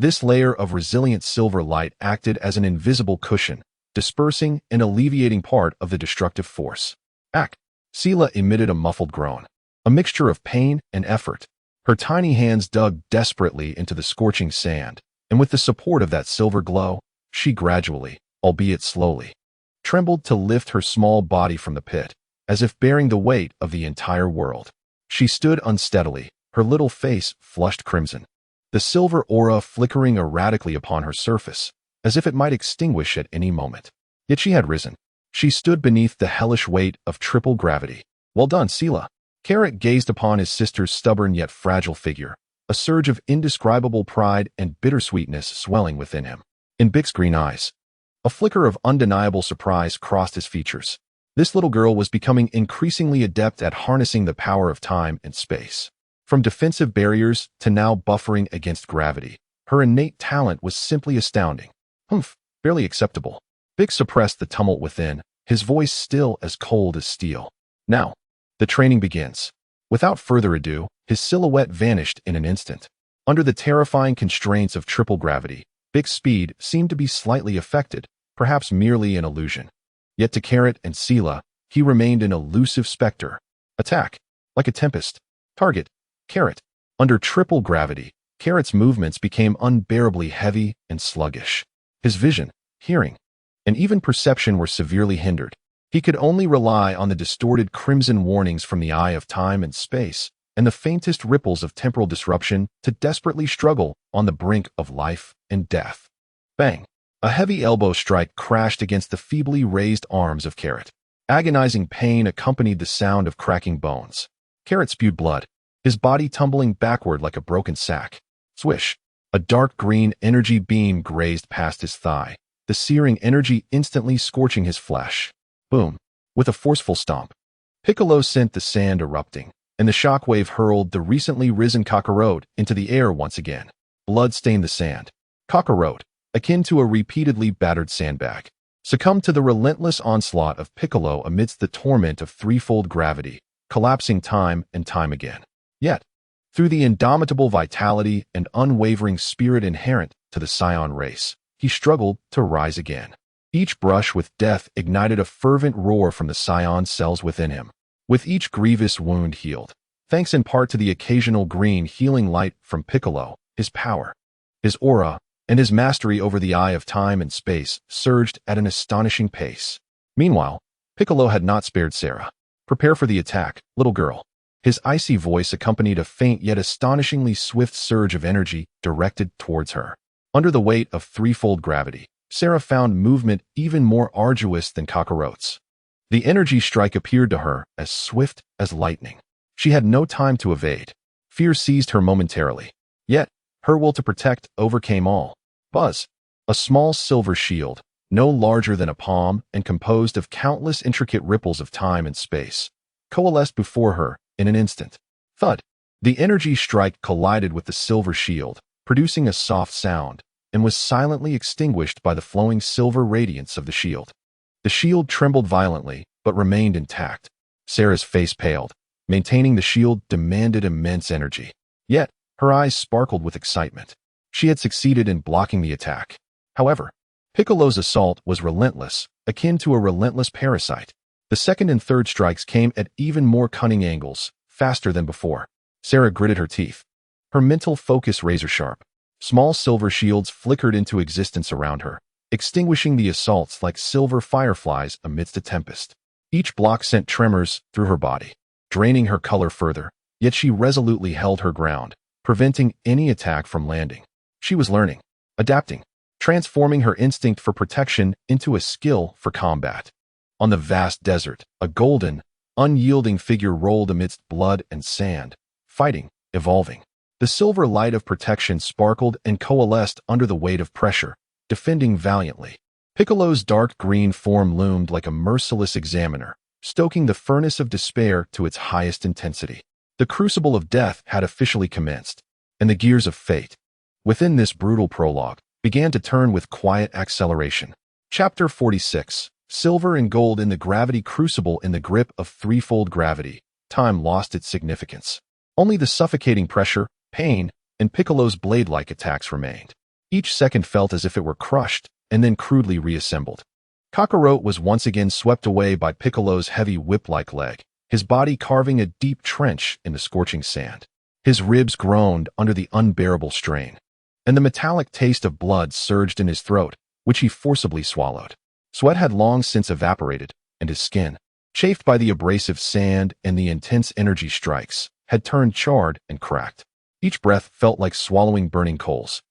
this layer of resilient silver light acted as an invisible cushion, dispersing and alleviating part of the destructive force. Ack! Sela emitted a muffled groan, a mixture of pain and effort. Her tiny hands dug desperately into the scorching sand, and with the support of that silver glow, she gradually, albeit slowly, trembled to lift her small body from the pit, as if bearing the weight of the entire world. She stood unsteadily, her little face flushed crimson, the silver aura flickering erratically upon her surface, as if it might extinguish at any moment. Yet she had risen. She stood beneath the hellish weight of triple gravity. Well done, Sela. Carrot gazed upon his sister's stubborn yet fragile figure, a surge of indescribable pride and bittersweetness swelling within him. In Bix's green eyes, a flicker of undeniable surprise crossed his features. This little girl was becoming increasingly adept at harnessing the power of time and space. From defensive barriers to now buffering against gravity, her innate talent was simply astounding. Humph, barely acceptable. Bix suppressed the tumult within, his voice still as cold as steel. Now, the training begins. Without further ado, his silhouette vanished in an instant. Under the terrifying constraints of triple gravity, Bix's speed seemed to be slightly affected, perhaps merely an illusion. Yet to Carrot and Sela, he remained an elusive specter. Attack, like a tempest. Target, Carrot. Under triple gravity, Carrot's movements became unbearably heavy and sluggish. His vision, hearing, and even perception were severely hindered. He could only rely on the distorted crimson warnings from the eye of time and space, and the faintest ripples of temporal disruption to desperately struggle on the brink of life and death. Bang! A heavy elbow strike crashed against the feebly raised arms of Carrot. Agonizing pain accompanied the sound of cracking bones. Carrot spewed blood, his body tumbling backward like a broken sack. Swish! A dark green energy beam grazed past his thigh, the searing energy instantly scorching his flesh. Boom! With a forceful stomp, Piccolo sent the sand erupting, and the shockwave hurled the recently risen Kakarot into the air once again. Blood stained the sand. Kakarot, akin to a repeatedly battered sandbag, succumbed to the relentless onslaught of Piccolo amidst the torment of threefold gravity, collapsing time and time again. Yet, through the indomitable vitality and unwavering spirit inherent to the Scion race, he struggled to rise again. Each brush with death ignited a fervent roar from the Scion cells within him. With each grievous wound healed, thanks in part to the occasional green healing light from Piccolo, his power, his aura, and his mastery over the eye of time and space surged at an astonishing pace. Meanwhile, Piccolo had not spared Sera. "Prepare for the attack, little girl." His icy voice accompanied a faint yet astonishingly swift surge of energy directed towards her. Under the weight of threefold gravity, Sera found movement even more arduous than Kakarot's. The energy strike appeared to her as swift as lightning. She had no time to evade. Fear seized her momentarily. Yet, her will to protect overcame all. Buzz, a small silver shield, no larger than a palm and composed of countless intricate ripples of time and space, coalesced before her in an instant. Thud! The energy strike collided with the silver shield, producing a soft sound, and was silently extinguished by the flowing silver radiance of the shield. The shield trembled violently, but remained intact. Sera's face paled. Maintaining the shield demanded immense energy. Yet, her eyes sparkled with excitement. She had succeeded in blocking the attack. However, Piccolo's assault was relentless, akin to a relentless parasite. The second and third strikes came at even more cunning angles, faster than before. Sera gritted her teeth. Her mental focus razor-sharp. Small silver shields flickered into existence around her, extinguishing the assaults like silver fireflies amidst a tempest. Each block sent tremors through her body, draining her color further, yet she resolutely held her ground, preventing any attack from landing. She was learning, adapting, transforming her instinct for protection into a skill for combat. On the vast desert, a golden, unyielding figure rolled amidst blood and sand, fighting, evolving. The silver light of protection sparkled and coalesced under the weight of pressure, defending valiantly. Piccolo's dark green form loomed like a merciless examiner, stoking the furnace of despair to its highest intensity. The crucible of death had officially commenced, and the gears of fate, within this brutal prologue, began to turn with quiet acceleration. Chapter 46. Silver and gold in the gravity crucible. In the grip of threefold gravity, time lost its significance. Only the suffocating pressure, pain, and Piccolo's blade-like attacks remained. Each second felt as if it were crushed and then crudely reassembled. Kakarot was once again swept away by Piccolo's heavy whip-like leg, his body carving a deep trench in the scorching sand. His ribs groaned under the unbearable strain, and the metallic taste of blood surged in his throat, which he forcibly swallowed. Sweat had long since evaporated, and his skin, chafed by the abrasive sand and the intense energy strikes, had turned charred and cracked. Each breath felt like swallowing burning coals.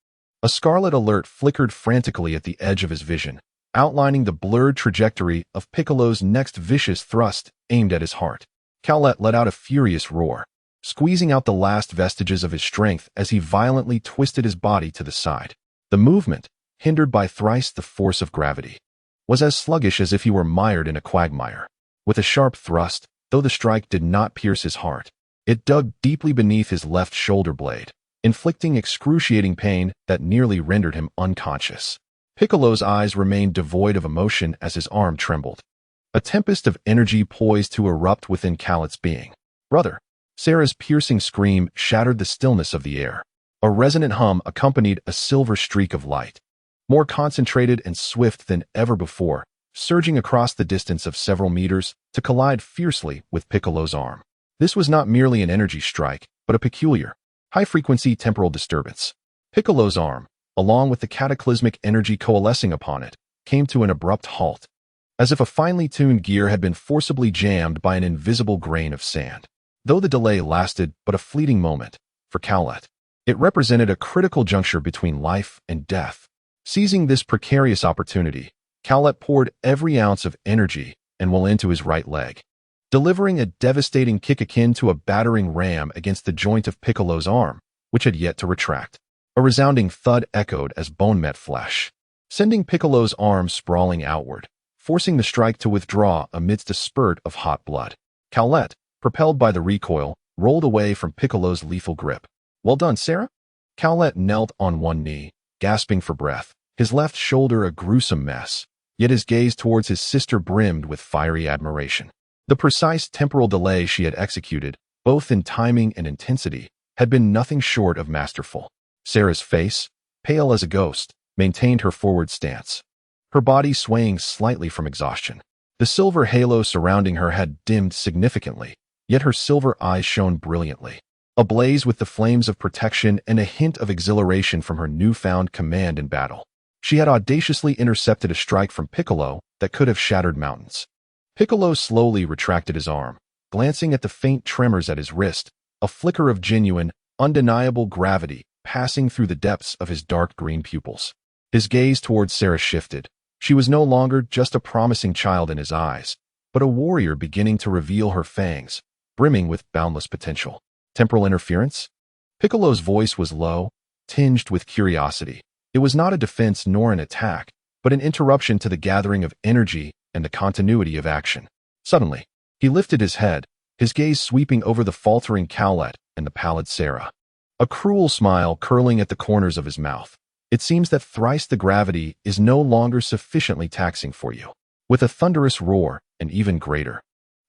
A scarlet alert flickered frantically at the edge of his vision, outlining the blurred trajectory of Piccolo's next vicious thrust aimed at his heart. Cowlet let out a furious roar, squeezing out the last vestiges of his strength as he violently twisted his body to the side. The movement, hindered by thrice the force of gravity, was as sluggish as if he were mired in a quagmire. With a sharp thrust, though the strike did not pierce his heart, it dug deeply beneath his left shoulder blade, inflicting excruciating pain that nearly rendered him unconscious. Piccolo's eyes remained devoid of emotion as his arm trembled. A tempest of energy poised to erupt within Cowlet's being. "Brother!" Sera's piercing scream shattered the stillness of the air. A resonant hum accompanied a silver streak of light, more concentrated and swift than ever before, surging across the distance of several meters to collide fiercely with Piccolo's arm. This was not merely an energy strike, but a peculiar, high-frequency temporal disturbance. Piccolo's arm, along with the cataclysmic energy coalescing upon it, came to an abrupt halt, as if a finely tuned gear had been forcibly jammed by an invisible grain of sand. Though the delay lasted but a fleeting moment, for Cowlet, it represented a critical juncture between life and death. Seizing this precarious opportunity, Cowlet poured every ounce of energy and will into his right leg, delivering a devastating kick akin to a battering ram against the joint of Piccolo's arm, which had yet to retract. A resounding thud echoed as bone met flesh, sending Piccolo's arm sprawling outward, forcing the strike to withdraw amidst a spurt of hot blood. Cowlet, propelled by the recoil, rolled away from Piccolo's lethal grip. "Well done, Sera?" Cowlet knelt on one knee, gasping for breath, his left shoulder a gruesome mess, yet his gaze towards his sister brimmed with fiery admiration. The precise temporal delay she had executed, both in timing and intensity, had been nothing short of masterful. Sera's face, pale as a ghost, maintained her forward stance, her body swaying slightly from exhaustion. The silver halo surrounding her had dimmed significantly, yet her silver eyes shone brilliantly, ablaze with the flames of protection and a hint of exhilaration from her newfound command in battle. She had audaciously intercepted a strike from Piccolo that could have shattered mountains. Piccolo slowly retracted his arm, glancing at the faint tremors at his wrist, a flicker of genuine, undeniable gravity passing through the depths of his dark green pupils. His gaze towards Sera shifted. She was no longer just a promising child in his eyes, but a warrior beginning to reveal her fangs, brimming with boundless potential. Temporal interference? Piccolo's voice was low, tinged with curiosity. It was not a defense nor an attack, but an interruption to the gathering of energy and the continuity of action. Suddenly, he lifted his head, his gaze sweeping over the faltering Cowlet and the pallid Sera. A cruel smile curling at the corners of his mouth. It seems that thrice the gravity is no longer sufficiently taxing for you. With a thunderous roar, an even greater,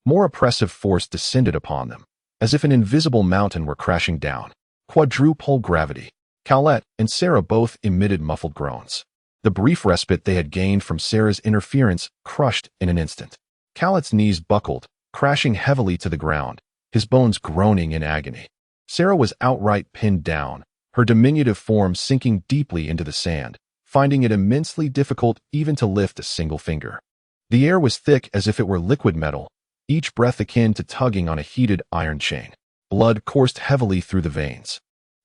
more oppressive force descended upon them, as if an invisible mountain were crashing down. Quadruple gravity. Cowlet and Sera both emitted muffled groans. The brief respite they had gained from Sera's interference crushed in an instant. Cowlet's knees buckled, crashing heavily to the ground, his bones groaning in agony. Sera was outright pinned down, her diminutive form sinking deeply into the sand, finding it immensely difficult even to lift a single finger. The air was thick as if it were liquid metal, each breath akin to tugging on a heated iron chain. Blood coursed heavily through the veins,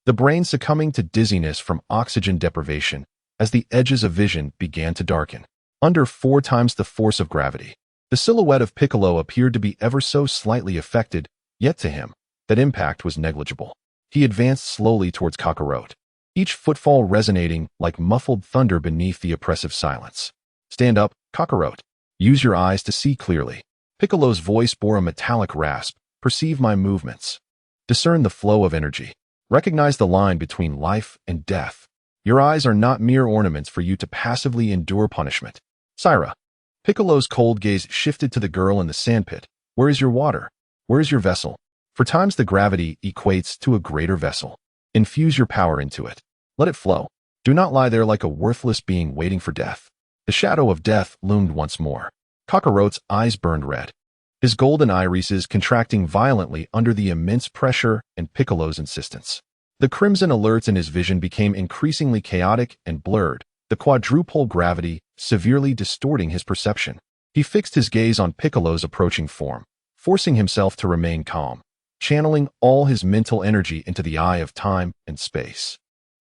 the brain succumbing to dizziness from oxygen deprivation as the edges of vision began to darken. Under 4 times the force of gravity, the silhouette of Piccolo appeared to be ever so slightly affected, yet to him, that impact was negligible. He advanced slowly towards Kakarot, each footfall resonating like muffled thunder beneath the oppressive silence. "Stand up, Kakarot. Use your eyes to see clearly." Piccolo's voice bore a metallic rasp. "Perceive my movements. Discern the flow of energy. Recognize the line between life and death. Your eyes are not mere ornaments for you to passively endure punishment." "Sera." Piccolo's cold gaze shifted to the girl in the sandpit. "Where is your water? Where is your vessel? For times the gravity equates to a greater vessel. Infuse your power into it. Let it flow. Do not lie there like a worthless being waiting for death." The shadow of death loomed once more. Kakarot's eyes burned red, his golden irises contracting violently under the immense pressure and Piccolo's insistence. The crimson alerts in his vision became increasingly chaotic and blurred, the quadruple gravity severely distorting his perception. He fixed his gaze on Piccolo's approaching form, forcing himself to remain calm, channeling all his mental energy into the eye of time and space.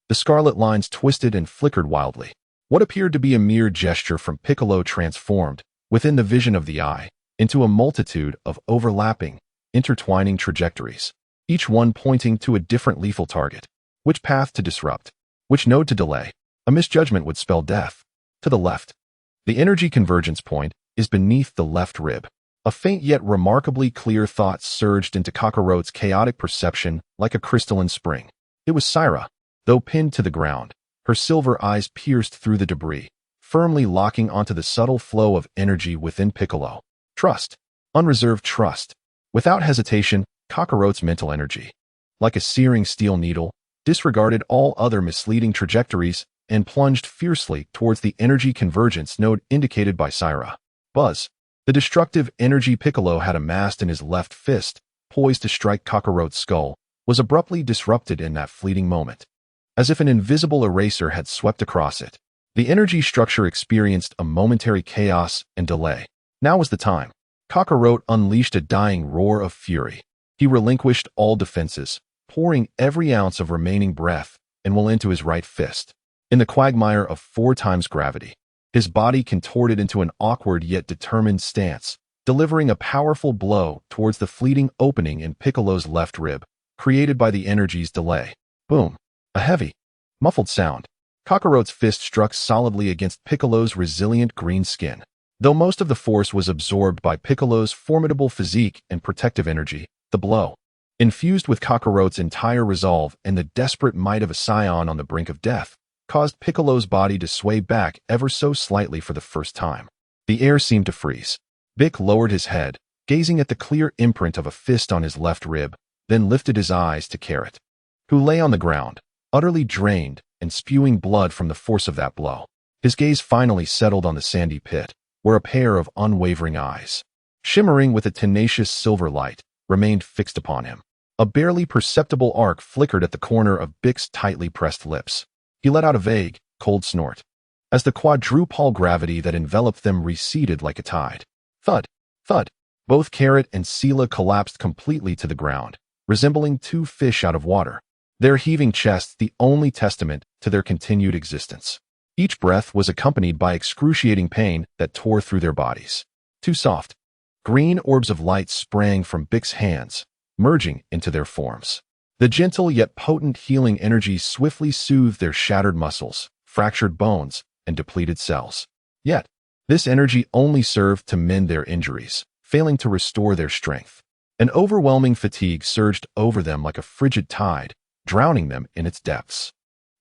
The scarlet lines twisted and flickered wildly. What appeared to be a mere gesture from Piccolo transformed, within the vision of the eye, into a multitude of overlapping, intertwining trajectories, each one pointing to a different lethal target. Which path to disrupt? Which node to delay? A misjudgment would spell death. To the left. The energy convergence point is beneath the left rib. A faint yet remarkably clear thought surged into Kakarot's chaotic perception like a crystalline spring. It was Sera, though pinned to the ground, her silver eyes pierced through the debris, firmly locking onto the subtle flow of energy within Piccolo. Trust. Unreserved trust. Without hesitation, Kakarot's mental energy, like a searing steel needle, disregarded all other misleading trajectories and plunged fiercely towards the energy convergence node indicated by Sera. Buzz. The destructive energy Piccolo had amassed in his left fist, poised to strike Kakarot's skull, was abruptly disrupted in that fleeting moment. As if an invisible eraser had swept across it, the energy structure experienced a momentary chaos and delay. Now was the time. Kakarot unleashed a dying roar of fury. He relinquished all defenses, pouring every ounce of remaining breath and will into his right fist. In the quagmire of 4 times gravity, his body contorted into an awkward yet determined stance, delivering a powerful blow towards the fleeting opening in Piccolo's left rib, created by the energy's delay. Boom. A heavy, muffled sound. Kakarot's fist struck solidly against Piccolo's resilient green skin. Though most of the force was absorbed by Piccolo's formidable physique and protective energy, the blow, infused with Kakarot's entire resolve and the desperate might of a scion on the brink of death, caused Piccolo's body to sway back ever so slightly for the first time. The air seemed to freeze. Vic lowered his head, gazing at the clear imprint of a fist on his left rib, then lifted his eyes to Carrot, who lay on the ground, utterly drained and spewing blood from the force of that blow. His gaze finally settled on the sandy pit, where a pair of unwavering eyes, shimmering with a tenacious silver light, remained fixed upon him. A barely perceptible arc flickered at the corner of Bic's tightly pressed lips. He let out a vague, cold snort, as the quadrupole gravity that enveloped them receded like a tide. Thud, thud. Both Carrot and Sela collapsed completely to the ground, resembling two fish out of water, their heaving chests the only testament to their continued existence. Each breath was accompanied by excruciating pain that tore through their bodies. Two soft, green orbs of light sprang from Bic's hands, merging into their forms. The gentle yet potent healing energy swiftly soothed their shattered muscles, fractured bones, and depleted cells. Yet, this energy only served to mend their injuries, failing to restore their strength. An overwhelming fatigue surged over them like a frigid tide, drowning them in its depths.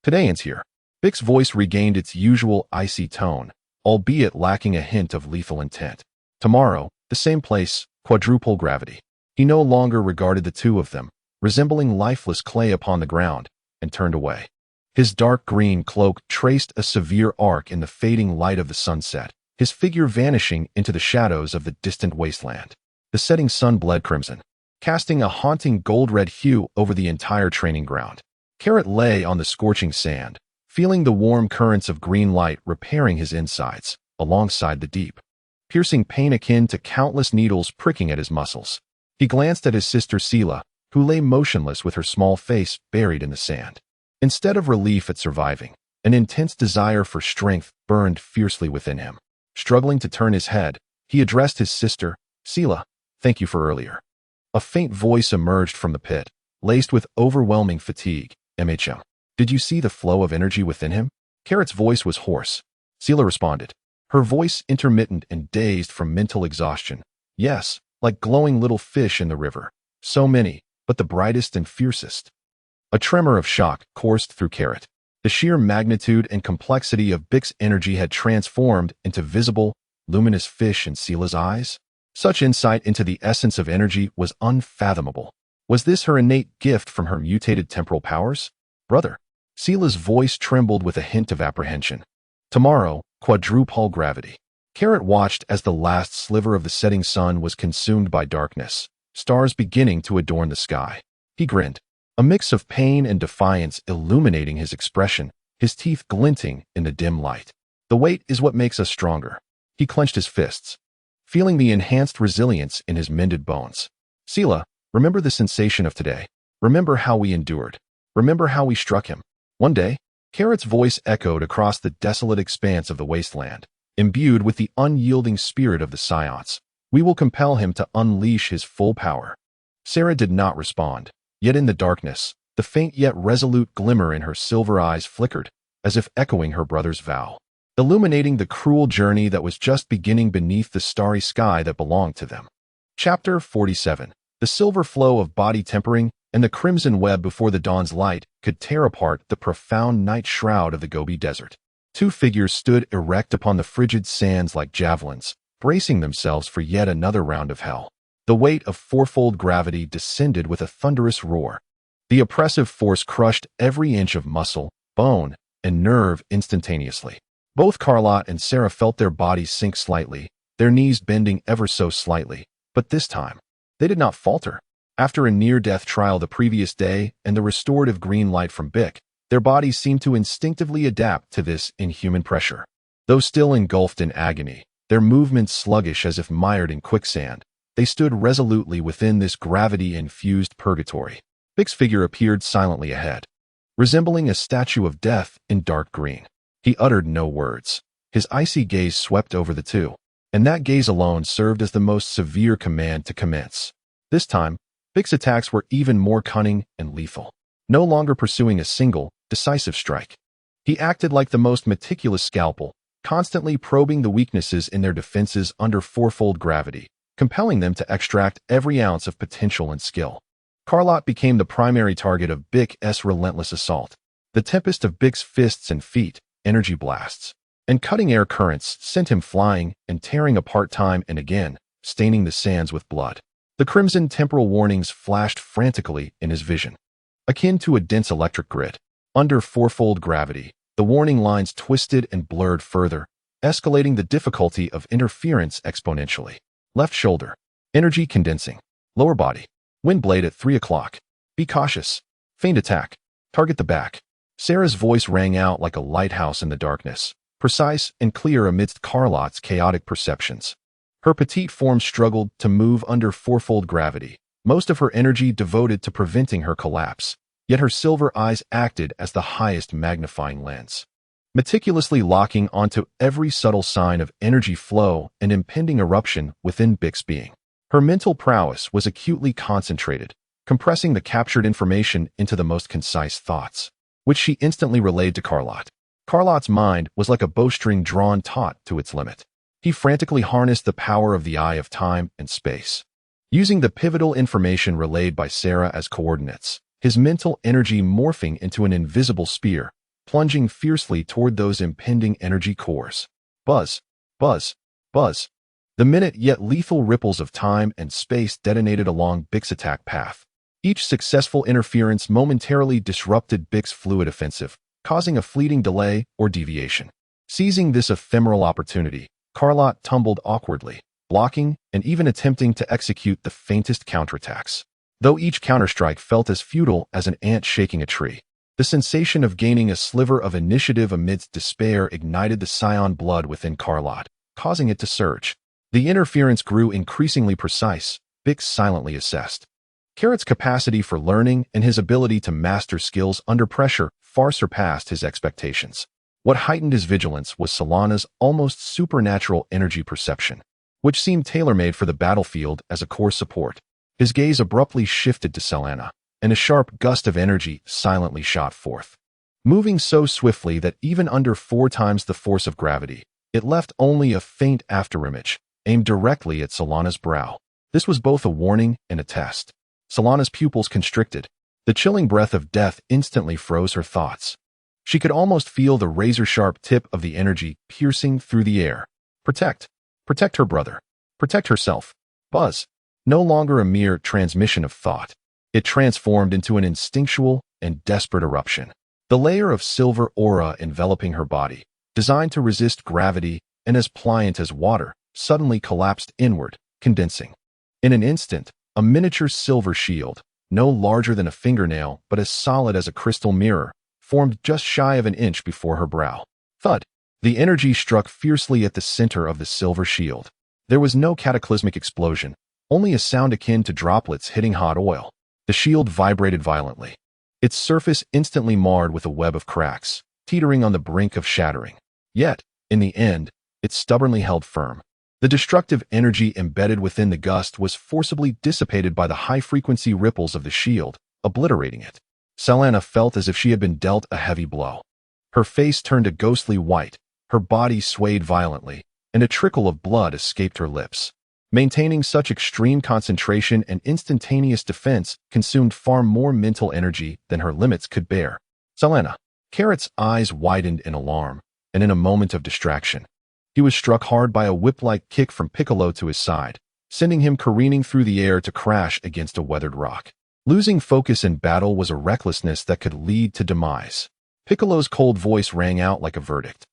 Today ends here. Bic's voice regained its usual icy tone, albeit lacking a hint of lethal intent. Tomorrow, the same place, quadruple gravity. He no longer regarded the two of them, resembling lifeless clay upon the ground, and turned away. His dark green cloak traced a severe arc in the fading light of the sunset, his figure vanishing into the shadows of the distant wasteland. The setting sun bled crimson, casting a haunting gold-red hue over the entire training ground. Carrot lay on the scorching sand, feeling the warm currents of green light repairing his insides, alongside the deep, piercing pain akin to countless needles pricking at his muscles. He glanced at his sister Sela, who lay motionless with her small face buried in the sand. Instead of relief at surviving, an intense desire for strength burned fiercely within him. Struggling to turn his head, he addressed his sister, Sela, "Thank you for earlier." A faint voice emerged from the pit, laced with overwhelming fatigue. "MHM. Did you see the flow of energy within him?" Carrot's voice was hoarse. Sela responded, her voice intermittent and dazed from mental exhaustion. "Yes, like glowing little fish in the river. So many, but the brightest and fiercest." A tremor of shock coursed through Carrot. The sheer magnitude and complexity of Bic's energy had transformed into visible, luminous fish in Sela's eyes. Such insight into the essence of energy was unfathomable. Was this her innate gift from her mutated temporal powers? "Brother." Sela's voice trembled with a hint of apprehension. "Tomorrow, quadruple gravity." Carrot watched as the last sliver of the setting sun was consumed by darkness, stars beginning to adorn the sky. He grinned, a mix of pain and defiance illuminating his expression, his teeth glinting in the dim light. "The wait is what makes us stronger." He clenched his fists, feeling the enhanced resilience in his mended bones. "Sela, remember the sensation of today. Remember how we endured. Remember how we struck him." One day, Carrot's voice echoed across the desolate expanse of the wasteland, imbued with the unyielding spirit of the Saiyans. "We will compel him to unleash his full power." Sera did not respond, yet in the darkness, the faint yet resolute glimmer in her silver eyes flickered, as if echoing her brother's vow, illuminating the cruel journey that was just beginning beneath the starry sky that belonged to them. Chapter 47. The silver flow of body tempering and the crimson web before the dawn's light could tear apart the profound night shroud of the Gobi Desert. Two figures stood erect upon the frigid sands like javelins, bracing themselves for yet another round of hell. The weight of fourfold gravity descended with a thunderous roar. The oppressive force crushed every inch of muscle, bone, and nerve instantaneously. Both Carlot and Sera felt their bodies sink slightly, their knees bending ever so slightly, but this time, they did not falter. After a near-death trial the previous day and the restorative green light from Bic, their bodies seemed to instinctively adapt to this inhuman pressure. Though still engulfed in agony, their movements sluggish as if mired in quicksand, they stood resolutely within this gravity-infused purgatory. Bic's figure appeared silently ahead, resembling a statue of death in dark green. He uttered no words. His icy gaze swept over the two, and that gaze alone served as the most severe command to commence. This time, Bic's attacks were even more cunning and lethal, no longer pursuing a single, decisive strike. He acted like the most meticulous scalpel, constantly probing the weaknesses in their defenses under fourfold gravity, compelling them to extract every ounce of potential and skill. Carlot became the primary target of Bic's relentless assault. The tempest of Big's fists and feet, energy blasts, and cutting air currents sent him flying and tearing apart time and again, staining the sands with blood. The crimson temporal warnings flashed frantically in his vision. Akin to a dense electric grid, under fourfold gravity, the warning lines twisted and blurred further, escalating the difficulty of interference exponentially. Left shoulder, energy condensing. Lower body, wind blade at 3 o'clock. Be cautious. Feint attack. Target the back. Sera's voice rang out like a lighthouse in the darkness, precise and clear amidst Carlot's chaotic perceptions. Her petite form struggled to move under fourfold gravity, most of her energy devoted to preventing her collapse, yet her silver eyes acted as the highest magnifying lens, meticulously locking onto every subtle sign of energy flow and impending eruption within Big's being. Her mental prowess was acutely concentrated, compressing the captured information into the most concise thoughts, which she instantly relayed to Carlot. Carlot's mind was like a bowstring drawn taut to its limit. He frantically harnessed the power of the eye of time and space. Using the pivotal information relayed by Sera as coordinates, his mental energy morphing into an invisible spear, plunging fiercely toward those impending energy cores. Buzz, buzz, buzz. The minute yet lethal ripples of time and space detonated along Big's attack path. Each successful interference momentarily disrupted Big's fluid offensive, causing a fleeting delay or deviation. Seizing this ephemeral opportunity, Carlot tumbled awkwardly, blocking and even attempting to execute the faintest counterattacks. Though each counterstrike felt as futile as an ant shaking a tree, the sensation of gaining a sliver of initiative amidst despair ignited the scion blood within Carlot, causing it to surge. The interference grew increasingly precise, Big silently assessed. Carrot's capacity for learning and his ability to master skills under pressure far surpassed his expectations. What heightened his vigilance was Solana's almost supernatural energy perception, which seemed tailor-made for the battlefield as a core support. His gaze abruptly shifted to Solana, and a sharp gust of energy silently shot forth. Moving so swiftly that even under 4 times the force of gravity, it left only a faint afterimage, aimed directly at Solana's brow. This was both a warning and a test. Solana's pupils constricted. The chilling breath of death instantly froze her thoughts. She could almost feel the razor-sharp tip of the energy piercing through the air. Protect. Protect her brother. Protect herself. Buzz. No longer a mere transmission of thought. It transformed into an instinctual and desperate eruption. The layer of silver aura enveloping her body, designed to resist gravity and as pliant as water, suddenly collapsed inward, condensing. In an instant, a miniature silver shield, no larger than a fingernail but as solid as a crystal mirror, formed just shy of an inch before her brow. Thud! The energy struck fiercely at the center of the silver shield. There was no cataclysmic explosion, only a sound akin to droplets hitting hot oil. The shield vibrated violently, its surface instantly marred with a web of cracks, teetering on the brink of shattering. Yet, in the end, it stubbornly held firm. The destructive energy embedded within the gust was forcibly dissipated by the high-frequency ripples of the shield, obliterating it. Solana felt as if she had been dealt a heavy blow. Her face turned a ghostly white, her body swayed violently, and a trickle of blood escaped her lips. Maintaining such extreme concentration and instantaneous defense consumed far more mental energy than her limits could bear. Solana. Carrot's eyes widened in alarm, and in a moment of distraction, he was struck hard by a whip-like kick from Piccolo to his side, sending him careening through the air to crash against a weathered rock. Losing focus in battle was a recklessness that could lead to demise. Piccolo's cold voice rang out like a verdict.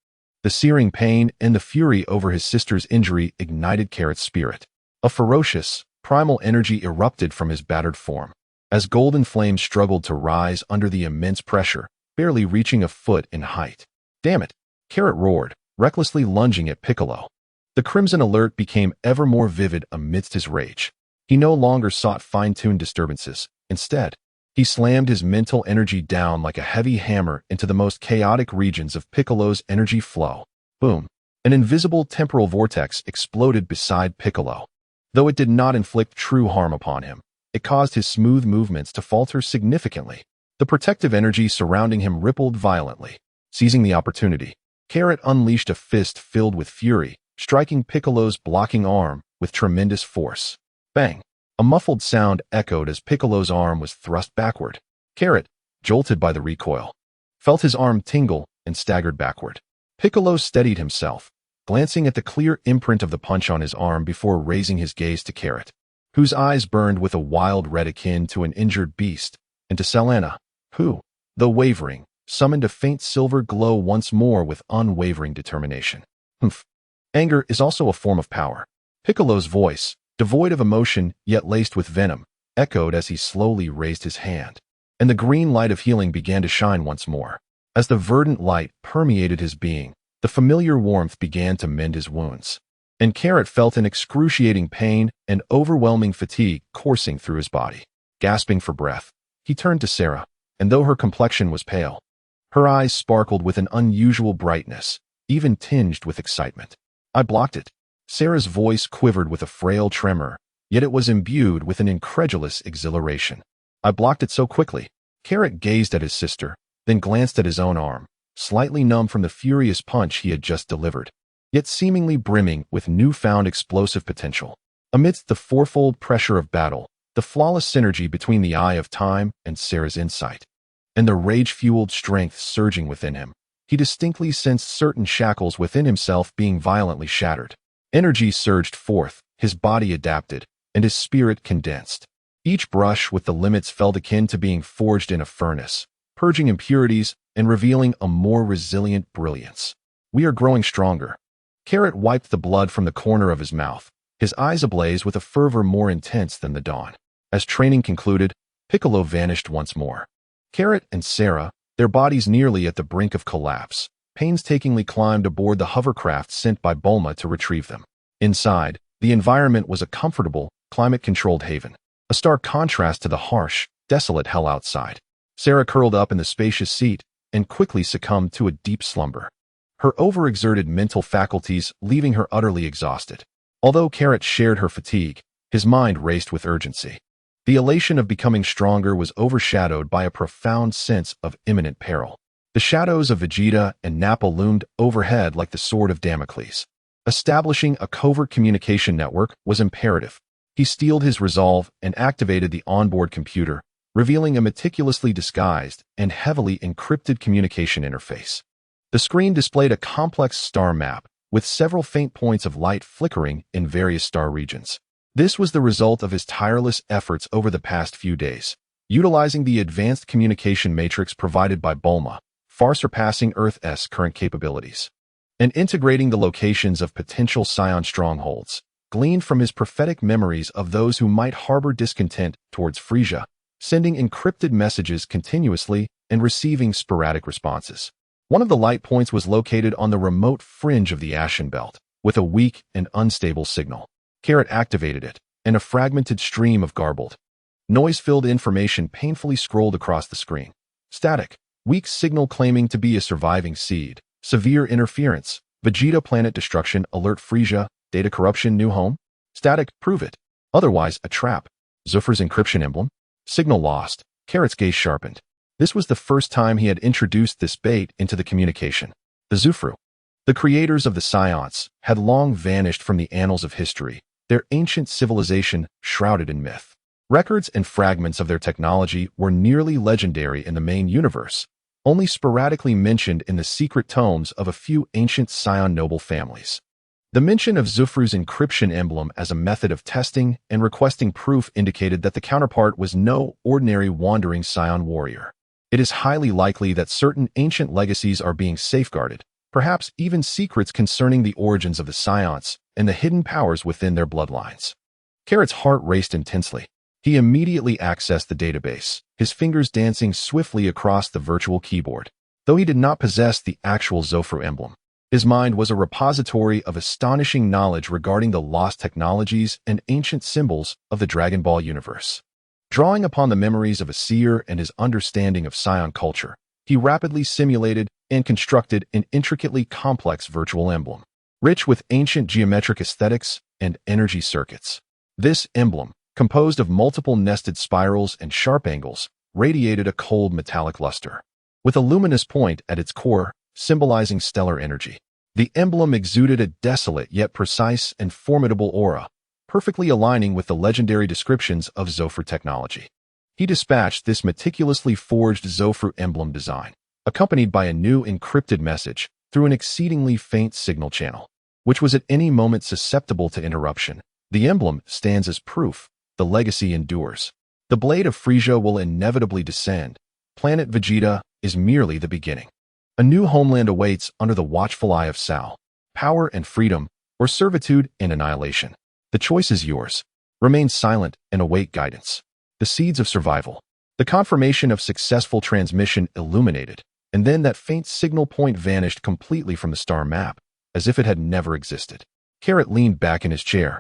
The searing pain and the fury over his sister's injury ignited Carrot's spirit. A ferocious, primal energy erupted from his battered form, as golden flames struggled to rise under the immense pressure, barely reaching a foot in height. Damn it! Carrot roared, recklessly lunging at Piccolo. The crimson alert became ever more vivid amidst his rage. He no longer sought fine-tuned disturbances. Instead, he slammed his mental energy down like a heavy hammer into the most chaotic regions of Piccolo's energy flow. Boom! An invisible temporal vortex exploded beside Piccolo. Though it did not inflict true harm upon him, it caused his smooth movements to falter significantly. The protective energy surrounding him rippled violently. Seizing the opportunity, Carrot unleashed a fist filled with fury, striking Piccolo's blocking arm with tremendous force. Bang! A muffled sound echoed as Piccolo's arm was thrust backward. Carrot, jolted by the recoil, felt his arm tingle, and staggered backward. Piccolo steadied himself, glancing at the clear imprint of the punch on his arm before raising his gaze to Carrot, whose eyes burned with a wild red akin to an injured beast, and to Selena, who, though wavering, summoned a faint silver glow once more with unwavering determination. Humph. Anger is also a form of power. Piccolo's voice, devoid of emotion yet laced with venom, echoed as he slowly raised his hand, and the green light of healing began to shine once more. As the verdant light permeated his being, the familiar warmth began to mend his wounds, and Carrot felt an excruciating pain and overwhelming fatigue coursing through his body. Gasping for breath, he turned to Sera, and though her complexion was pale, her eyes sparkled with an unusual brightness, even tinged with excitement. "I blocked it." Sera's voice quivered with a frail tremor, yet it was imbued with an incredulous exhilaration. "I blocked it so quickly." Carrot gazed at his sister, then glanced at his own arm, slightly numb from the furious punch he had just delivered, yet seemingly brimming with newfound explosive potential. Amidst the fourfold pressure of battle, the flawless synergy between the eye of time and Sera's insight, and the rage-fueled strength surging within him, he distinctly sensed certain shackles within himself being violently shattered. Energy surged forth, his body adapted, and his spirit condensed. Each brush with the limits felt akin to being forged in a furnace, purging impurities and revealing a more resilient brilliance. "We are growing stronger." Carrot wiped the blood from the corner of his mouth, his eyes ablaze with a fervor more intense than the dawn. As training concluded, Piccolo vanished once more. Carrot and Sera, their bodies nearly at the brink of collapse, painstakingly climbed aboard the hovercraft sent by Bulma to retrieve them. Inside, the environment was a comfortable, climate-controlled haven, a stark contrast to the harsh, desolate hell outside. Sera curled up in the spacious seat and quickly succumbed to a deep slumber, her overexerted mental faculties leaving her utterly exhausted. Although Carrot shared her fatigue, his mind raced with urgency. The elation of becoming stronger was overshadowed by a profound sense of imminent peril. The shadows of Vegeta and Nappa loomed overhead like the sword of Damocles. Establishing a covert communication network was imperative. He steeled his resolve and activated the onboard computer, revealing a meticulously disguised and heavily encrypted communication interface. The screen displayed a complex star map, with several faint points of light flickering in various star regions. This was the result of his tireless efforts over the past few days, utilizing the advanced communication matrix provided by Bulma, far surpassing Earth's current capabilities, and integrating the locations of potential Scion strongholds, gleaned from his prophetic memories of those who might harbor discontent towards Frieza, sending encrypted messages continuously and receiving sporadic responses. One of the light points was located on the remote fringe of the Ashen Belt, with a weak and unstable signal. Carrot activated it, and a fragmented stream of garbled, noise-filled information painfully scrolled across the screen. Static. Weak signal claiming to be a surviving seed. Severe interference. Vegeta planet destruction. Alert Frieza. Data corruption. New home. Static. Prove it. Otherwise, a trap. Zufru's encryption emblem. Signal lost. Carrot's gaze sharpened. This was the first time he had introduced this bait into the communication. The Zufru, the creators of the Saiyans, had long vanished from the annals of history, their ancient civilization shrouded in myth. Records and fragments of their technology were nearly legendary in the main universe, only sporadically mentioned in the secret tomes of a few ancient Saiyan noble families. The mention of Zufru's encryption emblem as a method of testing and requesting proof indicated that the counterpart was no ordinary wandering Saiyan warrior. It is highly likely that certain ancient legacies are being safeguarded, perhaps even secrets concerning the origins of the Saiyans and the hidden powers within their bloodlines. Carrot's heart raced intensely. He immediately accessed the database, his fingers dancing swiftly across the virtual keyboard. Though he did not possess the actual Zofru emblem, his mind was a repository of astonishing knowledge regarding the lost technologies and ancient symbols of the Dragon Ball universe. Drawing upon the memories of a seer and his understanding of Saiyan culture, he rapidly simulated and constructed an intricately complex virtual emblem, rich with ancient geometric aesthetics and energy circuits. This emblem, composed of multiple nested spirals and sharp angles, radiated a cold metallic luster, with a luminous point at its core, symbolizing stellar energy. The emblem exuded a desolate yet precise and formidable aura, perfectly aligning with the legendary descriptions of Zofru technology. He dispatched this meticulously forged Zofru emblem design, accompanied by a new encrypted message through an exceedingly faint signal channel, which was at any moment susceptible to interruption. The emblem stands as proof. The legacy endures. The blade of Frieza will inevitably descend. Planet Vegeta is merely the beginning. A new homeland awaits under the watchful eye of Sal. Power and freedom, or servitude and annihilation. The choice is yours. Remain silent and await guidance. The seeds of survival. The confirmation of successful transmission illuminated, and then that faint signal point vanished completely from the star map, as if it had never existed. Carrot leaned back in his chair,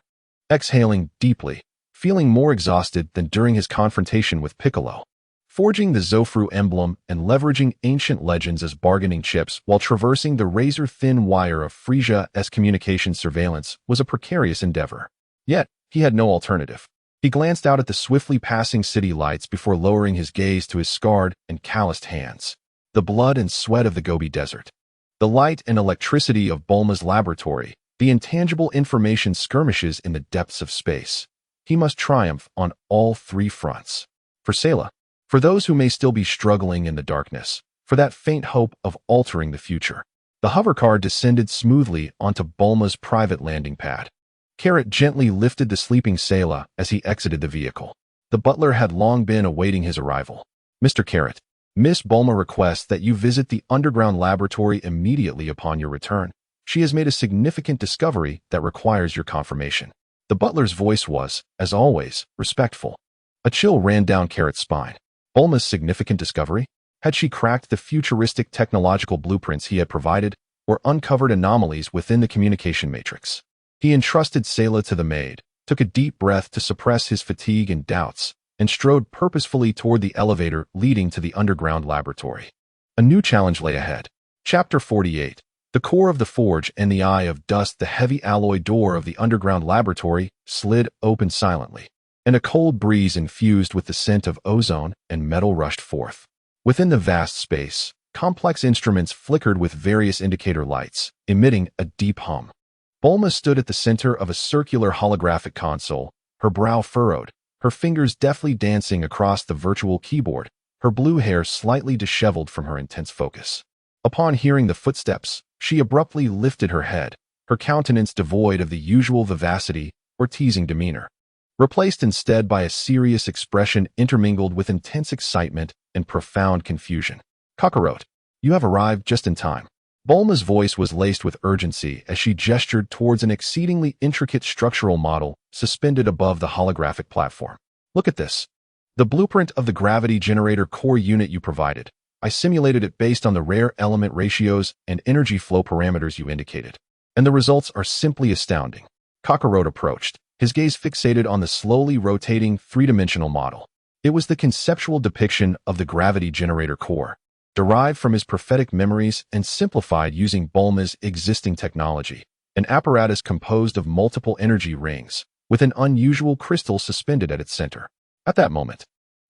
exhaling deeply, feeling more exhausted than during his confrontation with Piccolo. Forging the Zofru emblem and leveraging ancient legends as bargaining chips while traversing the razor-thin wire of Frieza's communication surveillance was a precarious endeavor. Yet, he had no alternative. He glanced out at the swiftly passing city lights before lowering his gaze to his scarred and calloused hands. The blood and sweat of the Gobi Desert. The light and electricity of Bulma's laboratory. The intangible information skirmishes in the depths of space. He must triumph on all three fronts. For Sela. For those who may still be struggling in the darkness. For that faint hope of altering the future. The hovercar descended smoothly onto Bulma's private landing pad. Carrot gently lifted the sleeping Sela as he exited the vehicle. The butler had long been awaiting his arrival. Mr. Carrot, Miss Bulma requests that you visit the underground laboratory immediately upon your return. She has made a significant discovery that requires your confirmation. The butler's voice was, as always, respectful. A chill ran down Carrot's spine. Bulma's significant discovery? Had she cracked the futuristic technological blueprints he had provided, or uncovered anomalies within the communication matrix? He entrusted Sela to the maid, took a deep breath to suppress his fatigue and doubts, and strode purposefully toward the elevator leading to the underground laboratory. A new challenge lay ahead. Chapter 48. The core of the forge and the eye of dust. The heavy alloy door of the underground laboratory slid open silently, and a cold breeze infused with the scent of ozone and metal rushed forth. Within the vast space, complex instruments flickered with various indicator lights, emitting a deep hum. Bulma stood at the center of a circular holographic console, her brow furrowed, her fingers deftly dancing across the virtual keyboard, her blue hair slightly disheveled from her intense focus. Upon hearing the footsteps, she abruptly lifted her head, her countenance devoid of the usual vivacity or teasing demeanor, replaced instead by a serious expression intermingled with intense excitement and profound confusion. Kakarot, you have arrived just in time. Bulma's voice was laced with urgency as she gestured towards an exceedingly intricate structural model suspended above the holographic platform. Look at this. The blueprint of the gravity generator core unit you provided. I simulated it based on the rare element ratios and energy flow parameters you indicated. And the results are simply astounding. Kakarot approached, his gaze fixated on the slowly rotating three-dimensional model. It was the conceptual depiction of the gravity generator core, derived from his prophetic memories and simplified using Bulma's existing technology, an apparatus composed of multiple energy rings, with an unusual crystal suspended at its center. At that moment,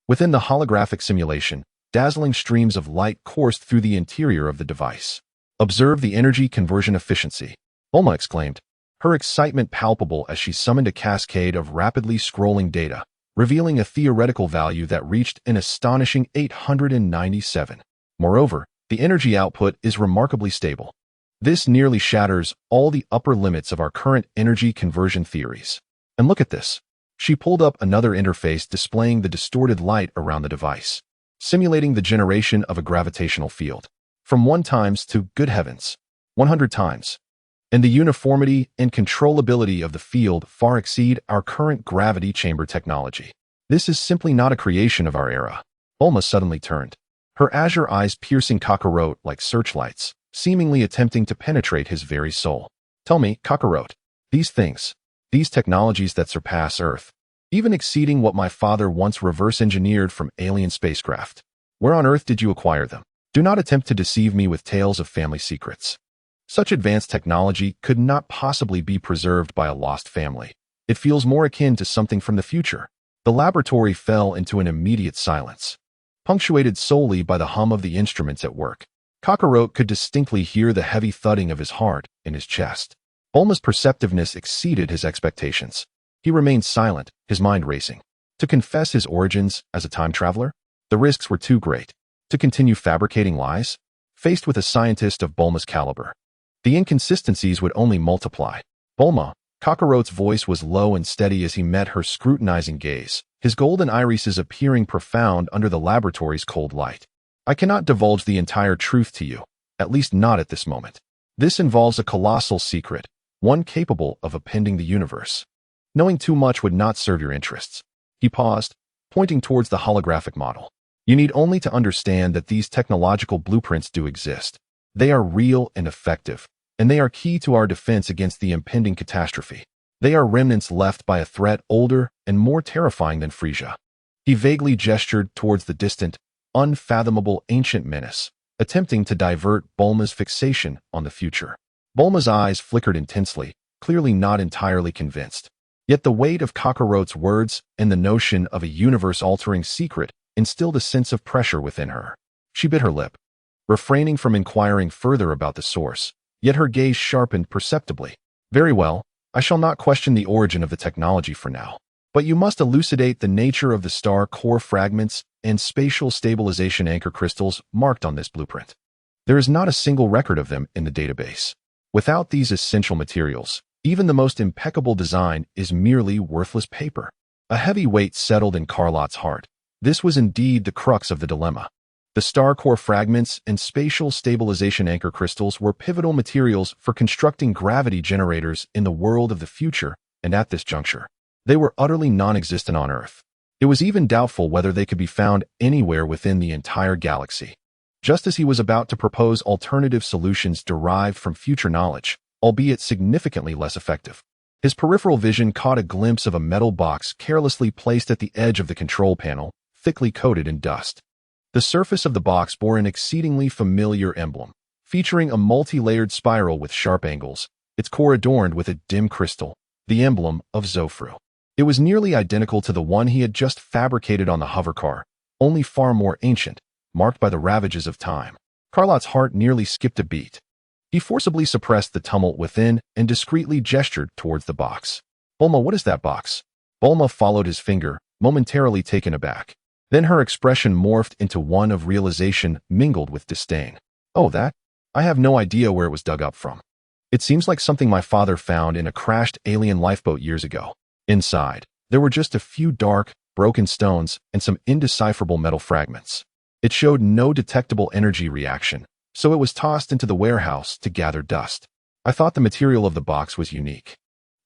within the holographic simulation, dazzling streams of light coursed through the interior of the device. Observe the energy conversion efficiency, Bulma exclaimed, her excitement palpable as she summoned a cascade of rapidly scrolling data, revealing a theoretical value that reached an astonishing 897. Moreover, the energy output is remarkably stable. This nearly shatters all the upper limits of our current energy conversion theories. And look at this. She pulled up another interface displaying the distorted light around the device, simulating the generation of a gravitational field. From 1 times to, good heavens, 100 times. And the uniformity and controllability of the field far exceed our current gravity chamber technology. This is simply not a creation of our era. Bulma suddenly turned, her azure eyes piercing Kakarot like searchlights, seemingly attempting to penetrate his very soul. Tell me, Kakarot, these things, these technologies that surpass Earth, even exceeding what my father once reverse-engineered from alien spacecraft. Where on Earth did you acquire them? Do not attempt to deceive me with tales of family secrets. Such advanced technology could not possibly be preserved by a lost family. It feels more akin to something from the future. The laboratory fell into an immediate silence, punctuated solely by the hum of the instruments at work. Kakarot could distinctly hear the heavy thudding of his heart in his chest. Bulma's perceptiveness exceeded his expectations. He remained silent, his mind racing. To confess his origins as a time traveler? The risks were too great. To continue fabricating lies? Faced with a scientist of Bulma's caliber, the inconsistencies would only multiply. Bulma, Kakarot's voice was low and steady as he met her scrutinizing gaze, his golden irises appearing profound under the laboratory's cold light. I cannot divulge the entire truth to you, at least not at this moment. This involves a colossal secret, one capable of upending the universe. Knowing too much would not serve your interests. He paused, pointing towards the holographic model. You need only to understand that these technological blueprints do exist. They are real and effective, and they are key to our defense against the impending catastrophe. They are remnants left by a threat older and more terrifying than Frieza. He vaguely gestured towards the distant, unfathomable ancient menace, attempting to divert Bulma's fixation on the future. Bulma's eyes flickered intensely, clearly not entirely convinced. Yet the weight of Kakarot's words and the notion of a universe-altering secret instilled a sense of pressure within her. She bit her lip, refraining from inquiring further about the source, yet her gaze sharpened perceptibly. Very well, I shall not question the origin of the technology for now, but you must elucidate the nature of the star core fragments and spatial stabilization anchor crystals marked on this blueprint. There is not a single record of them in the database. Without these essential materials, even the most impeccable design is merely worthless paper. A heavy weight settled in Carlot's heart. This was indeed the crux of the dilemma. The star core fragments and spatial stabilization anchor crystals were pivotal materials for constructing gravity generators in the world of the future, and at this juncture, they were utterly non-existent on Earth. It was even doubtful whether they could be found anywhere within the entire galaxy. Just as he was about to propose alternative solutions derived from future knowledge, albeit significantly less effective, his peripheral vision caught a glimpse of a metal box carelessly placed at the edge of the control panel, thickly coated in dust. The surface of the box bore an exceedingly familiar emblem, featuring a multi-layered spiral with sharp angles, its core adorned with a dim crystal, the emblem of Zofru. It was nearly identical to the one he had just fabricated on the hovercar, only far more ancient, marked by the ravages of time. Carlot's heart nearly skipped a beat. He forcibly suppressed the tumult within and discreetly gestured towards the box. Bulma, what is that box? Bulma followed his finger, momentarily taken aback. Then her expression morphed into one of realization mingled with disdain. Oh, that? I have no idea where it was dug up from. It seems like something my father found in a crashed alien lifeboat years ago. Inside, there were just a few dark, broken stones and some indecipherable metal fragments. It showed no detectable energy reaction, so it was tossed into the warehouse to gather dust. I thought the material of the box was unique,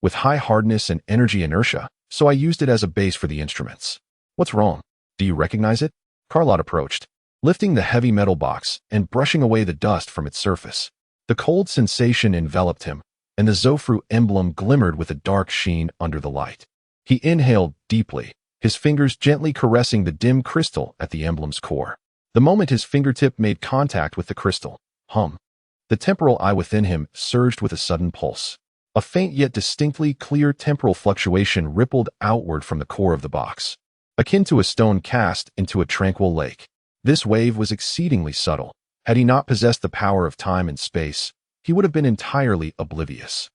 with high hardness and energy inertia, so I used it as a base for the instruments. What's wrong? Do you recognize it? Carlot approached, lifting the heavy metal box and brushing away the dust from its surface. The cold sensation enveloped him, and the Zofru emblem glimmered with a dark sheen under the light. He inhaled deeply, his fingers gently caressing the dim crystal at the emblem's core. The moment his fingertip made contact with the crystal, the temporal eye within him surged with a sudden pulse. A faint yet distinctly clear temporal fluctuation rippled outward from the core of the box, akin to a stone cast into a tranquil lake. This wave was exceedingly subtle. Had he not possessed the power of time and space, he would have been entirely oblivious.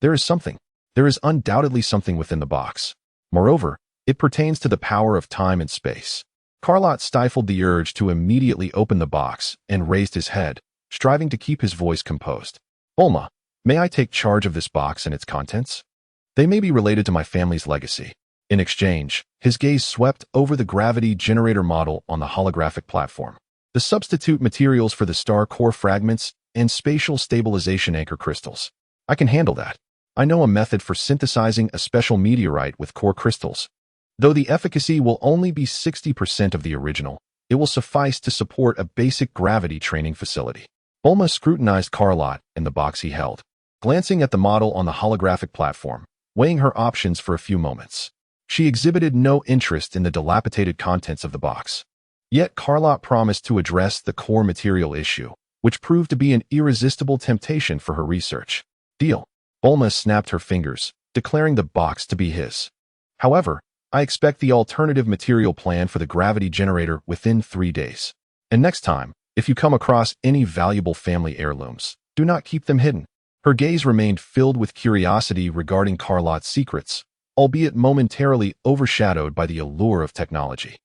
There is undoubtedly something within the box. Moreover, it pertains to the power of time and space. Carlot stifled the urge to immediately open the box and raised his head, striving to keep his voice composed. Bulma, may I take charge of this box and its contents? They may be related to my family's legacy. In exchange, his gaze swept over the gravity generator model on the holographic platform. The substitute materials for the star core fragments and spatial stabilization anchor crystals. I can handle that. I know a method for synthesizing a special meteorite with core crystals. Though the efficacy will only be 60% of the original, it will suffice to support a basic gravity training facility. Bulma scrutinized Carlot and the box he held, glancing at the model on the holographic platform, weighing her options for a few moments. She exhibited no interest in the dilapidated contents of the box. Yet Carlot promised to address the core material issue, which proved to be an irresistible temptation for her research. Deal. Bulma snapped her fingers, declaring the box to be his. However, I expect the alternative material plan for the gravity generator within 3 days. And next time, if you come across any valuable family heirlooms, do not keep them hidden. Her gaze remained filled with curiosity regarding Carlot's secrets, albeit momentarily overshadowed by the allure of technology.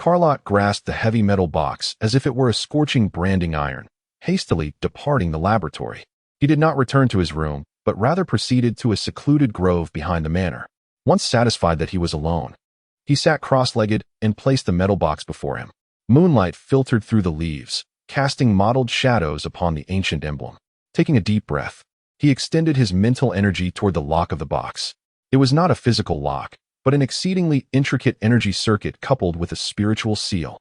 Carlot grasped the heavy metal box as if it were a scorching branding iron, hastily departing the laboratory. He did not return to his room, but rather proceeded to a secluded grove behind the manor. Once satisfied that he was alone, he sat cross-legged and placed the metal box before him. Moonlight filtered through the leaves, casting mottled shadows upon the ancient emblem. Taking a deep breath, he extended his mental energy toward the lock of the box. It was not a physical lock, but an exceedingly intricate energy circuit coupled with a spiritual seal.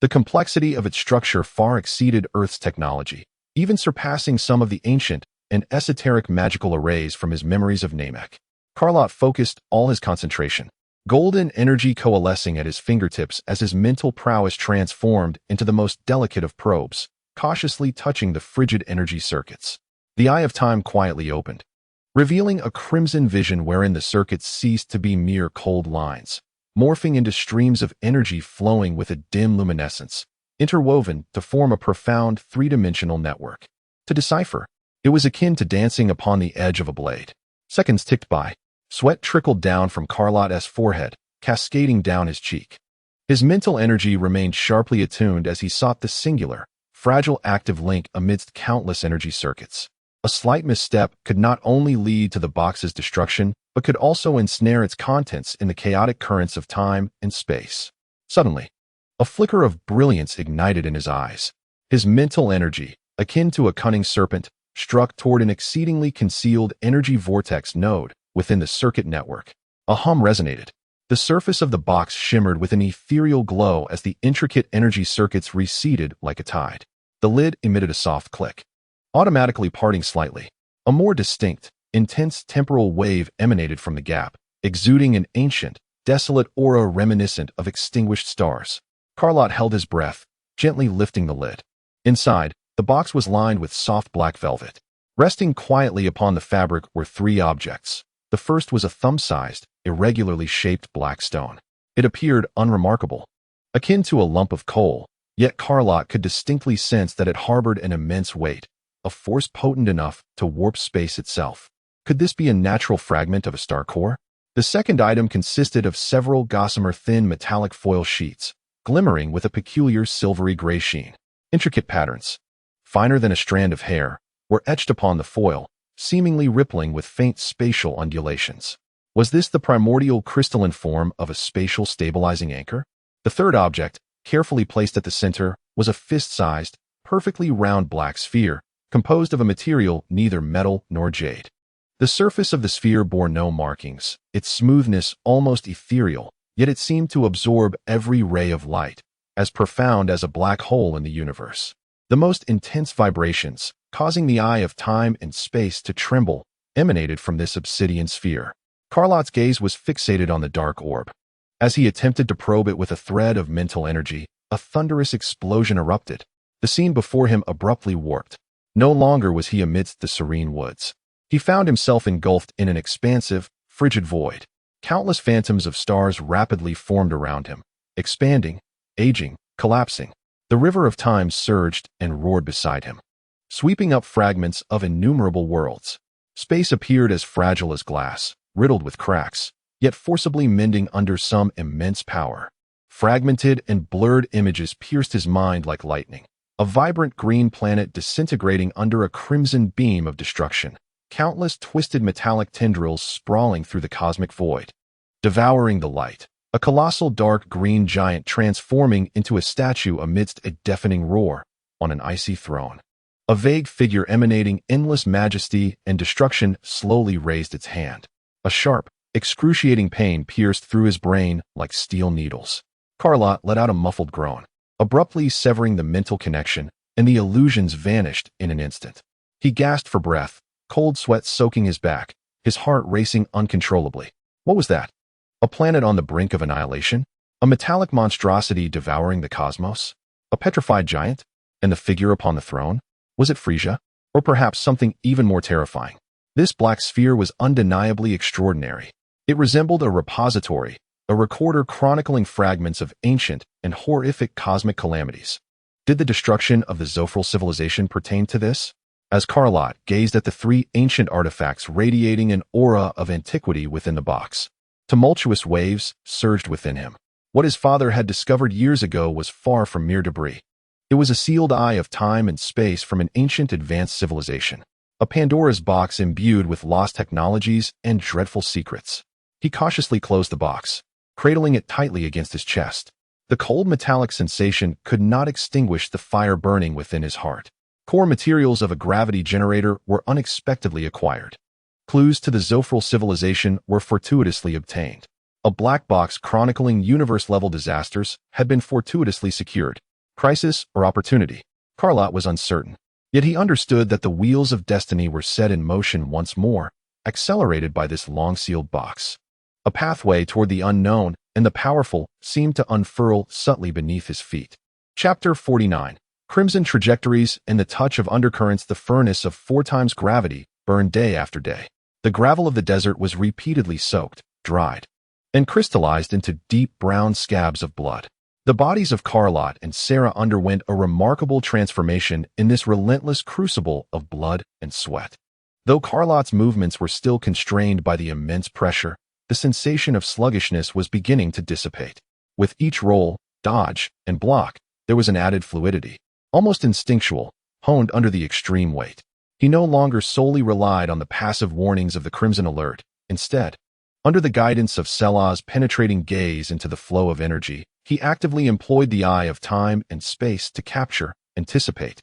The complexity of its structure far exceeded Earth's technology, even surpassing some of the ancient and esoteric magical arrays from his memories of Namek. Carlot focused all his concentration, golden energy coalescing at his fingertips as his mental prowess transformed into the most delicate of probes, cautiously touching the frigid energy circuits. The Eye of Time quietly opened, revealing a crimson vision wherein the circuits ceased to be mere cold lines, morphing into streams of energy flowing with a dim luminescence, interwoven to form a profound three-dimensional network. To decipher, it was akin to dancing upon the edge of a blade. Seconds ticked by. Sweat trickled down from Carlot's forehead, cascading down his cheek. His mental energy remained sharply attuned as he sought the singular, fragile active link amidst countless energy circuits. A slight misstep could not only lead to the box's destruction, but could also ensnare its contents in the chaotic currents of time and space. Suddenly, a flicker of brilliance ignited in his eyes. His mental energy, akin to a cunning serpent, struck toward an exceedingly concealed energy vortex node within the circuit network. A hum resonated. The surface of the box shimmered with an ethereal glow as the intricate energy circuits receded like a tide. The lid emitted a soft click, automatically parting slightly. A more distinct, intense temporal wave emanated from the gap, exuding an ancient, desolate aura reminiscent of extinguished stars. Carlot held his breath, gently lifting the lid. Inside, the box was lined with soft black velvet. Resting quietly upon the fabric were three objects. The first was a thumb-sized, irregularly shaped black stone. It appeared unremarkable, akin to a lump of coal, yet Carlot could distinctly sense that it harbored an immense weight, a force potent enough to warp space itself. Could this be a natural fragment of a star core? The second item consisted of several gossamer thin metallic foil sheets, glimmering with a peculiar silvery gray sheen. Intricate patterns, finer than a strand of hair, were etched upon the foil, seemingly rippling with faint spatial undulations. Was this the primordial crystalline form of a spatial stabilizing anchor? The third object, carefully placed at the center, was a fist-sized, perfectly round black sphere, composed of a material neither metal nor jade. The surface of the sphere bore no markings, its smoothness almost ethereal, yet it seemed to absorb every ray of light, as profound as a black hole in the universe. The most intense vibrations, causing the eye of time and space to tremble, emanated from this obsidian sphere. Carlot's gaze was fixated on the dark orb. As he attempted to probe it with a thread of mental energy, a thunderous explosion erupted. The scene before him abruptly warped. No longer was he amidst the serene woods. He found himself engulfed in an expansive, frigid void. Countless phantoms of stars rapidly formed around him, expanding, aging, collapsing. The river of time surged and roared beside him, sweeping up fragments of innumerable worlds. Space appeared as fragile as glass, riddled with cracks, yet forcibly mending under some immense power. Fragmented and blurred images pierced his mind like lightning. A vibrant green planet disintegrating under a crimson beam of destruction. Countless twisted metallic tendrils sprawling through the cosmic void, devouring the light. A colossal dark green giant transforming into a statue amidst a deafening roar on an icy throne. A vague figure emanating endless majesty and destruction slowly raised its hand. A sharp, excruciating pain pierced through his brain like steel needles. Carlot let out a muffled groan, abruptly severing the mental connection, and the illusions vanished in an instant. He gasped for breath, cold sweat soaking his back, his heart racing uncontrollably. What was that? A planet on the brink of annihilation? A metallic monstrosity devouring the cosmos? A petrified giant? And the figure upon the throne? Was it Frieza? Or perhaps something even more terrifying? This black sphere was undeniably extraordinary. It resembled a repository, a recorder chronicling fragments of ancient and horrific cosmic calamities. Did the destruction of the Zofral civilization pertain to this? As Carlot gazed at the three ancient artifacts radiating an aura of antiquity within the box, tumultuous waves surged within him. What his father had discovered years ago was far from mere debris. It was a sealed eye of time and space from an ancient advanced civilization, a Pandora's box imbued with lost technologies and dreadful secrets. He cautiously closed the box, cradling it tightly against his chest. The cold metallic sensation could not extinguish the fire burning within his heart. Core materials of a gravity generator were unexpectedly acquired. Clues to the Zofral civilization were fortuitously obtained. A black box chronicling universe-level disasters had been fortuitously secured. Crisis or opportunity? Carlot was uncertain. Yet he understood that the wheels of destiny were set in motion once more, accelerated by this long-sealed box. A pathway toward the unknown and the powerful seemed to unfurl subtly beneath his feet. Chapter 49. Crimson trajectories and the touch of undercurrents. The furnace of 4 times gravity burned day after day. The gravel of the desert was repeatedly soaked, dried, and crystallized into deep brown scabs of blood. The bodies of Carlot and Sera underwent a remarkable transformation in this relentless crucible of blood and sweat. Though Carlot's movements were still constrained by the immense pressure, the sensation of sluggishness was beginning to dissipate. With each roll, dodge, and block, there was an added fluidity, almost instinctual, honed under the extreme weight. He no longer solely relied on the passive warnings of the Crimson Alert. Instead, under the guidance of Selah's penetrating gaze into the flow of energy, he actively employed the eye of time and space to capture, anticipate,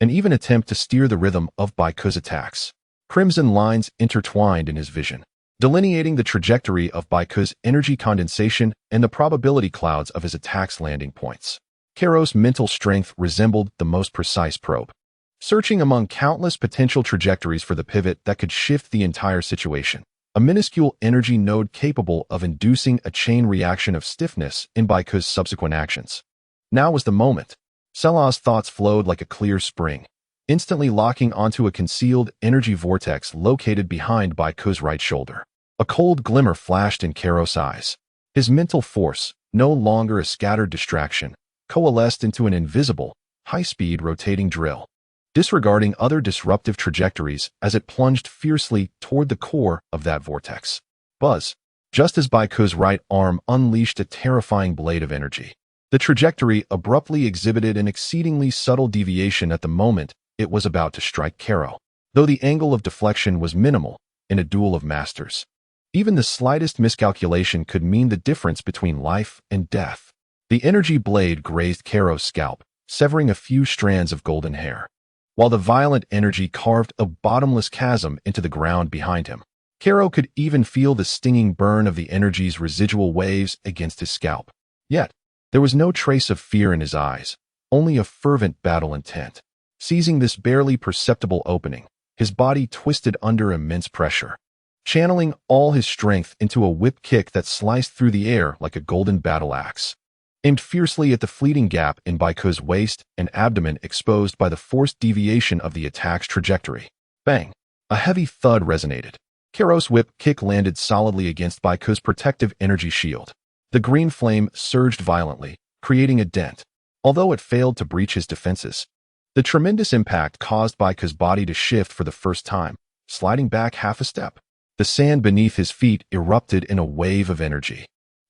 and even attempt to steer the rhythm of Baiku's attacks. Crimson lines intertwined in his vision, delineating the trajectory of Baiku's energy condensation and the probability clouds of his attack's landing points. Kairos' mental strength resembled the most precise probe, searching among countless potential trajectories for the pivot that could shift the entire situation. A minuscule energy node capable of inducing a chain reaction of stiffness in Baiku's subsequent actions. Now was the moment. Selah's thoughts flowed like a clear spring, instantly locking onto a concealed energy vortex located behind Baiku's right shoulder. A cold glimmer flashed in Kairos' eyes. His mental force, no longer a scattered distraction, coalesced into an invisible, high-speed rotating drill, disregarding other disruptive trajectories as it plunged fiercely toward the core of that vortex. Buzz! Just as Baiku's right arm unleashed a terrifying blade of energy. The trajectory abruptly exhibited an exceedingly subtle deviation at the moment it was about to strike Kairos, though the angle of deflection was minimal in a duel of masters. Even the slightest miscalculation could mean the difference between life and death. The energy blade grazed Kairos' scalp, severing a few strands of golden hair, while the violent energy carved a bottomless chasm into the ground behind him. Kairos could even feel the stinging burn of the energy's residual waves against his scalp. Yet, there was no trace of fear in his eyes, only a fervent battle intent. Seizing this barely perceptible opening, his body twisted under immense pressure, channeling all his strength into a whip kick that sliced through the air like a golden battle axe. Aimed fiercely at the fleeting gap in Baiku's waist and abdomen exposed by the forced deviation of the attack's trajectory. Bang! A heavy thud resonated. Kairos' whip kick landed solidly against Baiku's protective energy shield. The green flame surged violently, creating a dent. Although it failed to breach his defenses, the tremendous impact caused Baiku's body to shift for the first time, sliding back half a step. The sand beneath his feet erupted in a wave of energy.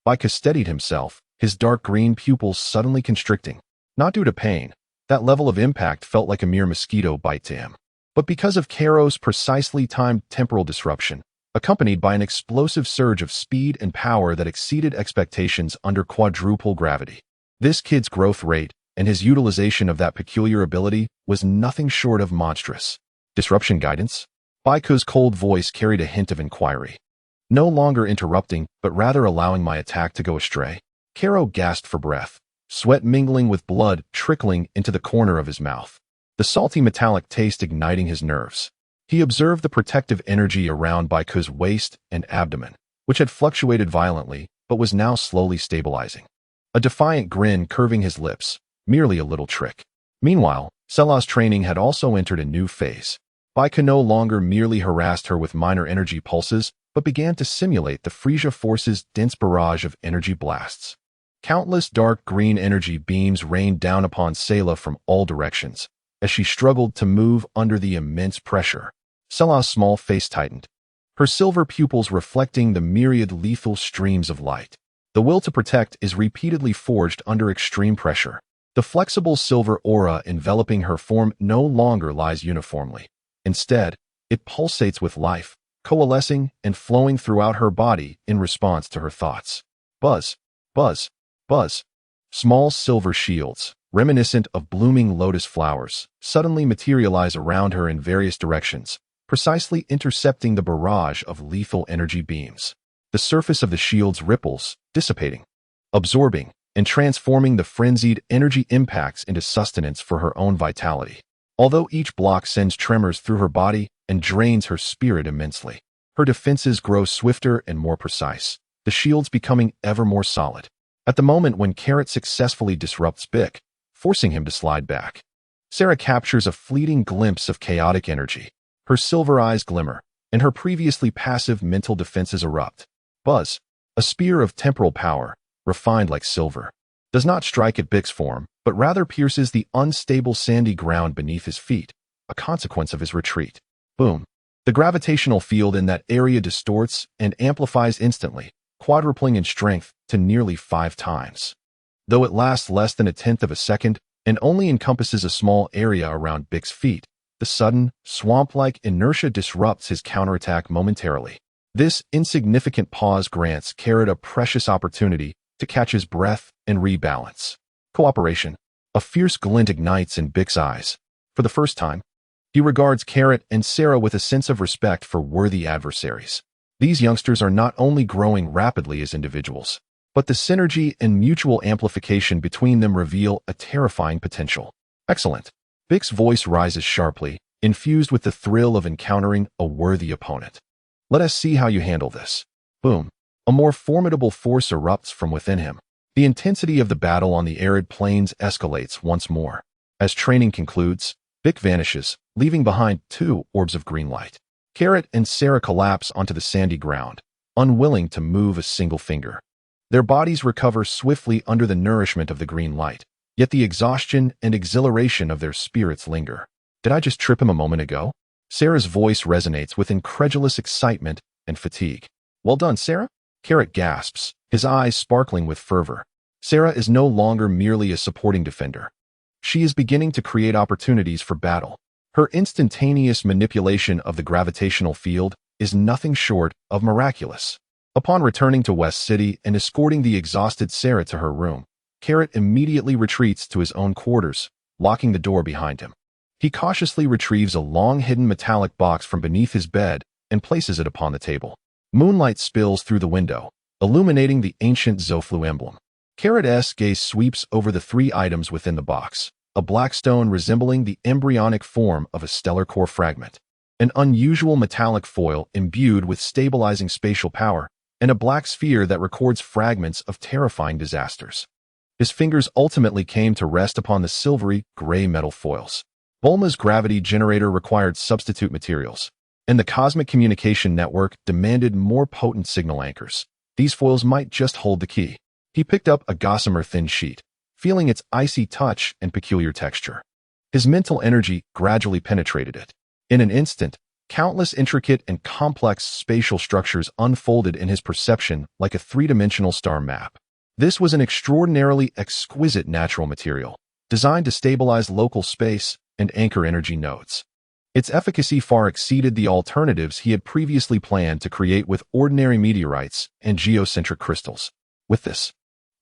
Baiku steadied himself, his dark green pupils suddenly constricting. Not due to pain, that level of impact felt like a mere mosquito bite to him, but because of Kairos' precisely timed temporal disruption, accompanied by an explosive surge of speed and power that exceeded expectations under quadruple gravity. This kid's growth rate and his utilization of that peculiar ability was nothing short of monstrous. Disruption guidance? Baiku's cold voice carried a hint of inquiry. No longer interrupting, but rather allowing my attack to go astray. Kairos gasped for breath, sweat mingling with blood trickling into the corner of his mouth, the salty metallic taste igniting his nerves. He observed the protective energy around Baiku's waist and abdomen, which had fluctuated violently but was now slowly stabilizing. A defiant grin curving his lips, merely a little trick. Meanwhile, Selah's training had also entered a new phase. Baiku no longer merely harassed her with minor energy pulses, but began to simulate the Frieza force's dense barrage of energy blasts. Countless dark green energy beams rained down upon Selah from all directions, as she struggled to move under the immense pressure. Selah's small face tightened, her silver pupils reflecting the myriad lethal streams of light. The will to protect is repeatedly forged under extreme pressure. The flexible silver aura enveloping her form no longer lies uniformly. Instead, it pulsates with life, coalescing and flowing throughout her body in response to her thoughts. Buzz, buzz, buzz. Small silver shields, reminiscent of blooming lotus flowers, suddenly materialize around her in various directions, precisely intercepting the barrage of lethal energy beams. The surface of the shields ripples, dissipating, absorbing, and transforming the frenzied energy impacts into sustenance for her own vitality. Although each block sends tremors through her body and drains her spirit immensely, her defenses grow swifter and more precise, the shields becoming ever more solid. At the moment when Carrot successfully disrupts Bick, forcing him to slide back, Sera captures a fleeting glimpse of chaotic energy. Her silver eyes glimmer, and her previously passive mental defenses erupt. Buzz, a spear of temporal power, refined like silver, does not strike at Bick's form, but rather pierces the unstable sandy ground beneath his feet, a consequence of his retreat. Boom. The gravitational field in that area distorts and amplifies instantly, quadrupling in strength to nearly 5 times. Though it lasts less than 1/10 of a second and only encompasses a small area around Bick's feet, the sudden, swamp-like inertia disrupts his counterattack momentarily. This insignificant pause grants Carrot a precious opportunity to catch his breath and rebalance. Cooperation. A fierce glint ignites in Bick's eyes. For the first time, he regards Carrot and Sera with a sense of respect for worthy adversaries. These youngsters are not only growing rapidly as individuals, but the synergy and mutual amplification between them reveal a terrifying potential. Excellent. Bick's voice rises sharply, infused with the thrill of encountering a worthy opponent. Let us see how you handle this. Boom. A more formidable force erupts from within him. The intensity of the battle on the arid plains escalates once more. As training concludes, Bick vanishes, leaving behind 2 orbs of green light. Carrot and Sera collapse onto the sandy ground, unwilling to move a single finger. Their bodies recover swiftly under the nourishment of the green light, yet the exhaustion and exhilaration of their spirits linger. Did I just trip him a moment ago? Sera's voice resonates with incredulous excitement and fatigue. Well done, Sera? Carrot gasps, his eyes sparkling with fervor. Sera is no longer merely a supporting defender. She is beginning to create opportunities for battle. Her instantaneous manipulation of the gravitational field is nothing short of miraculous. Upon returning to West City and escorting the exhausted Sera to her room, Carrot immediately retreats to his own quarters, locking the door behind him. He cautiously retrieves a long-hidden metallic box from beneath his bed and places it upon the table. Moonlight spills through the window, illuminating the ancient Zoflu emblem. Carrot's gaze sweeps over the 3 items within the box: a black stone resembling the embryonic form of a stellar core fragment, an unusual metallic foil imbued with stabilizing spatial power, and a black sphere that records fragments of terrifying disasters. His fingers ultimately came to rest upon the silvery, gray metal foils. Bulma's gravity generator required substitute materials, and the cosmic communication network demanded more potent signal anchors. These foils might just hold the key. He picked up a gossamer thin sheet, feeling its icy touch and peculiar texture. His mental energy gradually penetrated it. In an instant, countless intricate and complex spatial structures unfolded in his perception like a 3-dimensional star map. This was an extraordinarily exquisite natural material, designed to stabilize local space and anchor energy nodes. Its efficacy far exceeded the alternatives he had previously planned to create with ordinary meteorites and geocentric crystals. With this,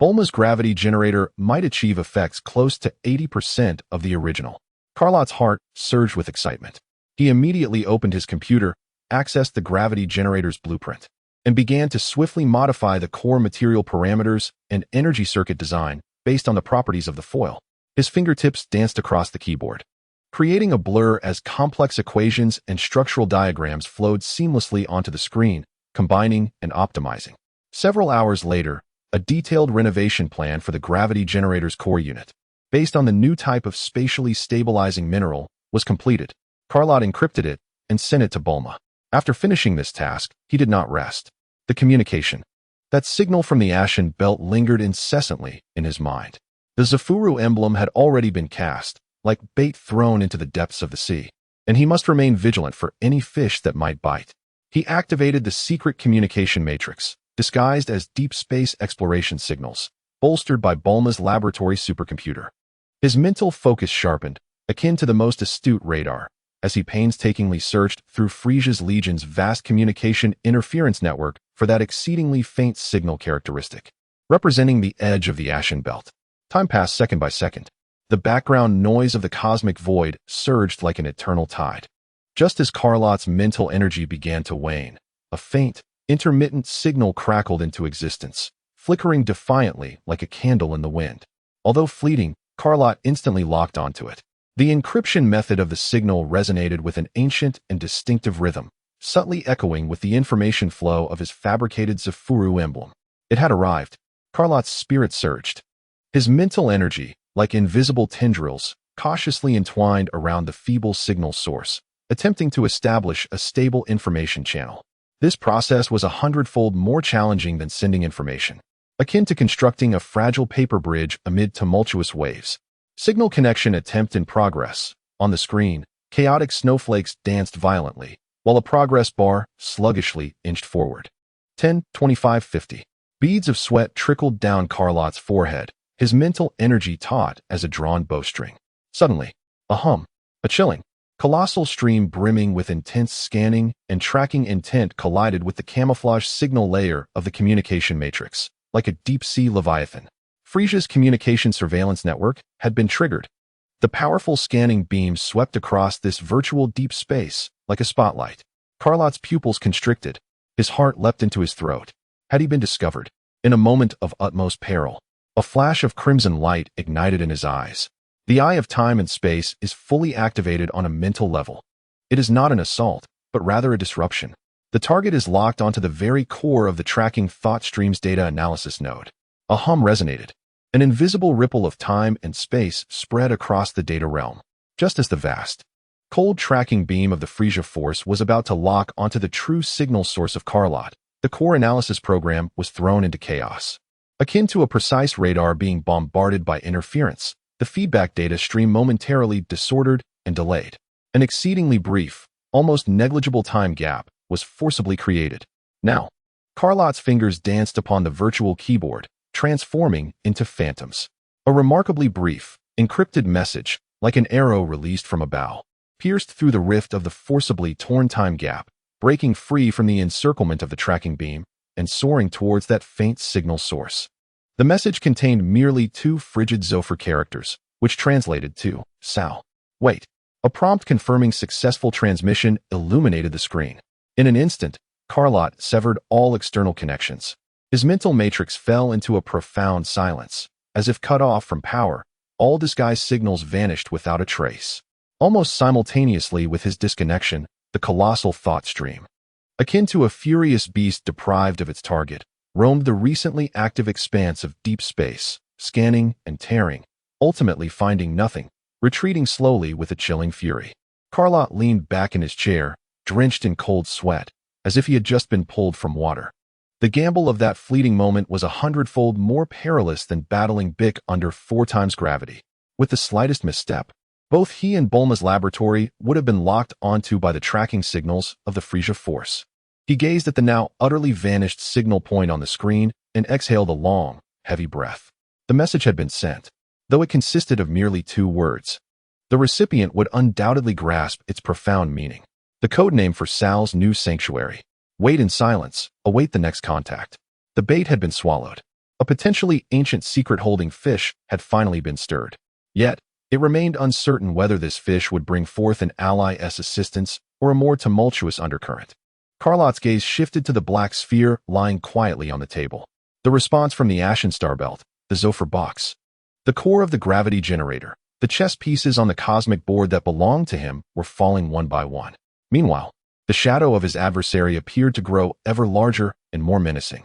Bulma's gravity generator might achieve effects close to 80% of the original. Carlot's heart surged with excitement. He immediately opened his computer, accessed the gravity generator's blueprint, and began to swiftly modify the core material parameters and energy circuit design based on the properties of the foil. His fingertips danced across the keyboard, creating a blur as complex equations and structural diagrams flowed seamlessly onto the screen, combining and optimizing. Several hours later, a detailed renovation plan for the gravity generator's core unit, based on the new type of spatially stabilizing mineral, was completed. Carlot encrypted it and sent it to Bulma. After finishing this task, he did not rest. The communication. That signal from the Ashen Belt lingered incessantly in his mind. The Zafuru emblem had already been cast, like bait thrown into the depths of the sea, and he must remain vigilant for any fish that might bite. He activated the secret communication matrix, disguised as deep space exploration signals, bolstered by Bulma's laboratory supercomputer. His mental focus sharpened, akin to the most astute radar, as he painstakingly searched through Frieza's Legion's vast communication interference network for that exceedingly faint signal characteristic, representing the edge of the Ashen Belt. Time passed second by second. The background noise of the cosmic void surged like an eternal tide. Just as Carlot's mental energy began to wane, a faint, intermittent signal crackled into existence, flickering defiantly like a candle in the wind. Although fleeting, Carlot instantly locked onto it. The encryption method of the signal resonated with an ancient and distinctive rhythm, subtly echoing with the information flow of his fabricated Zafuru emblem. It had arrived. Carlot's spirit surged. His mental energy, like invisible tendrils, cautiously entwined around the feeble signal source, attempting to establish a stable information channel. This process was 100-fold more challenging than sending information, akin to constructing a fragile paper bridge amid tumultuous waves. Signal connection attempt in progress. On the screen, chaotic snowflakes danced violently, while a progress bar sluggishly inched forward. 10, 25, 50. Beads of sweat trickled down Carlot's forehead, his mental energy taut as a drawn bowstring. Suddenly, a hum, a chilling, colossal stream brimming with intense scanning and tracking intent collided with the camouflage signal layer of the communication matrix, like a deep-sea leviathan. Frieza's communication surveillance network had been triggered. The powerful scanning beams swept across this virtual deep space like a spotlight. Carlot's pupils constricted. His heart leapt into his throat. Had he been discovered? In a moment of utmost peril, a flash of crimson light ignited in his eyes. The eye of time and space is fully activated on a mental level. It is not an assault, but rather a disruption. The target is locked onto the very core of the tracking thought stream's data analysis node. A hum resonated. An invisible ripple of time and space spread across the data realm, just as the vast, cold tracking beam of the Frieza force was about to lock onto the true signal source of Carlot. The core analysis program was thrown into chaos. Akin to a precise radar being bombarded by interference, the feedback data stream momentarily disordered and delayed. An exceedingly brief, almost negligible time gap was forcibly created. Now, Carlot's fingers danced upon the virtual keyboard, transforming into phantoms. A remarkably brief, encrypted message, like an arrow released from a bow, pierced through the rift of the forcibly torn time gap, breaking free from the encirclement of the tracking beam and soaring towards that faint signal source. The message contained merely 2 frigid Zophyr characters, which translated to, Sao. Wait. A prompt confirming successful transmission illuminated the screen. In an instant, Carlot severed all external connections. His mental matrix fell into a profound silence. As if cut off from power, all disguised signals vanished without a trace. Almost simultaneously with his disconnection, the colossal thought stream, akin to a furious beast deprived of its target, roamed the recently active expanse of deep space, scanning and tearing, ultimately finding nothing, retreating slowly with a chilling fury. Carlot leaned back in his chair, drenched in cold sweat, as if he had just been pulled from water. The gamble of that fleeting moment was 100-fold more perilous than battling Bick under 4 times gravity. With the slightest misstep, both he and Bulma's laboratory would have been locked onto by the tracking signals of the Frieza force. He gazed at the now utterly vanished signal point on the screen and exhaled a long, heavy breath. The message had been sent, though it consisted of merely 2 words. The recipient would undoubtedly grasp its profound meaning. The codename for Sal's new sanctuary. Wait in silence, await the next contact. The bait had been swallowed. A potentially ancient secret-holding fish had finally been stirred. Yet, it remained uncertain whether this fish would bring forth an ally's assistance or a more tumultuous undercurrent. Carlot's gaze shifted to the black sphere lying quietly on the table. The response from the Ashen Star Belt, the Zophyr box, the core of the gravity generator, the chess pieces on the cosmic board that belonged to him were falling one by one. Meanwhile, the shadow of his adversary appeared to grow ever larger and more menacing.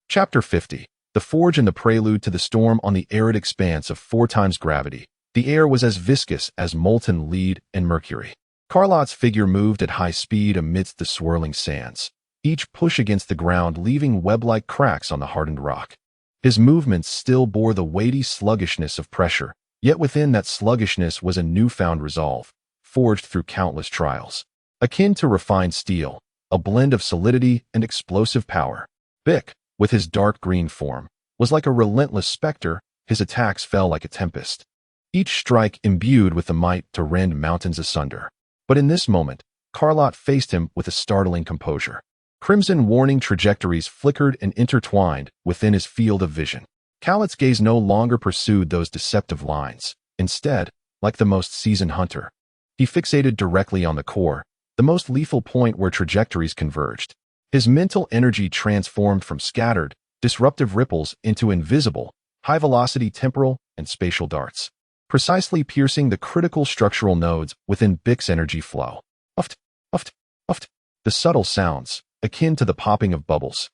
Chapter 50. The Forge and the Prelude to the Storm on the arid expanse of 4 times gravity. The air was as viscous as molten lead and mercury. Carlot's figure moved at high speed amidst the swirling sands, each push against the ground leaving web-like cracks on the hardened rock. His movements still bore the weighty sluggishness of pressure, yet within that sluggishness was a newfound resolve, forged through countless trials. Akin to refined steel, a blend of solidity and explosive power. Bick, with his dark green form, was like a relentless specter. His attacks fell like a tempest, each strike imbued with the might to rend mountains asunder. But in this moment, Carlot faced him with a startling composure. Crimson warning trajectories flickered and intertwined within his field of vision. Khalot's gaze no longer pursued those deceptive lines. Instead, like the most seasoned hunter, he fixated directly on the core, the most lethal point where trajectories converged. His mental energy transformed from scattered, disruptive ripples into invisible, high-velocity temporal and spatial darts, precisely piercing the critical structural nodes within Bik's energy flow. Uft, uft, uft. The subtle sounds, akin to the popping of bubbles,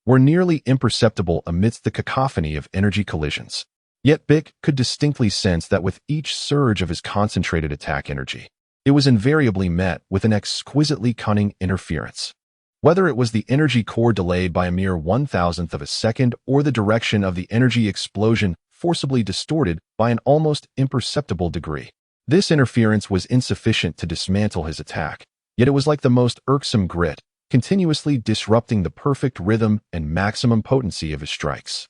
were nearly imperceptible amidst the cacophony of energy collisions. Yet Bik could distinctly sense that with each surge of his concentrated attack energy, it was invariably met with an exquisitely cunning interference. Whether it was the energy core delayed by a mere 1,000th of a second or the direction of the energy explosion forcibly distorted by an almost imperceptible degree, this interference was insufficient to dismantle his attack, yet it was like the most irksome grit, continuously disrupting the perfect rhythm and maximum potency of his strikes.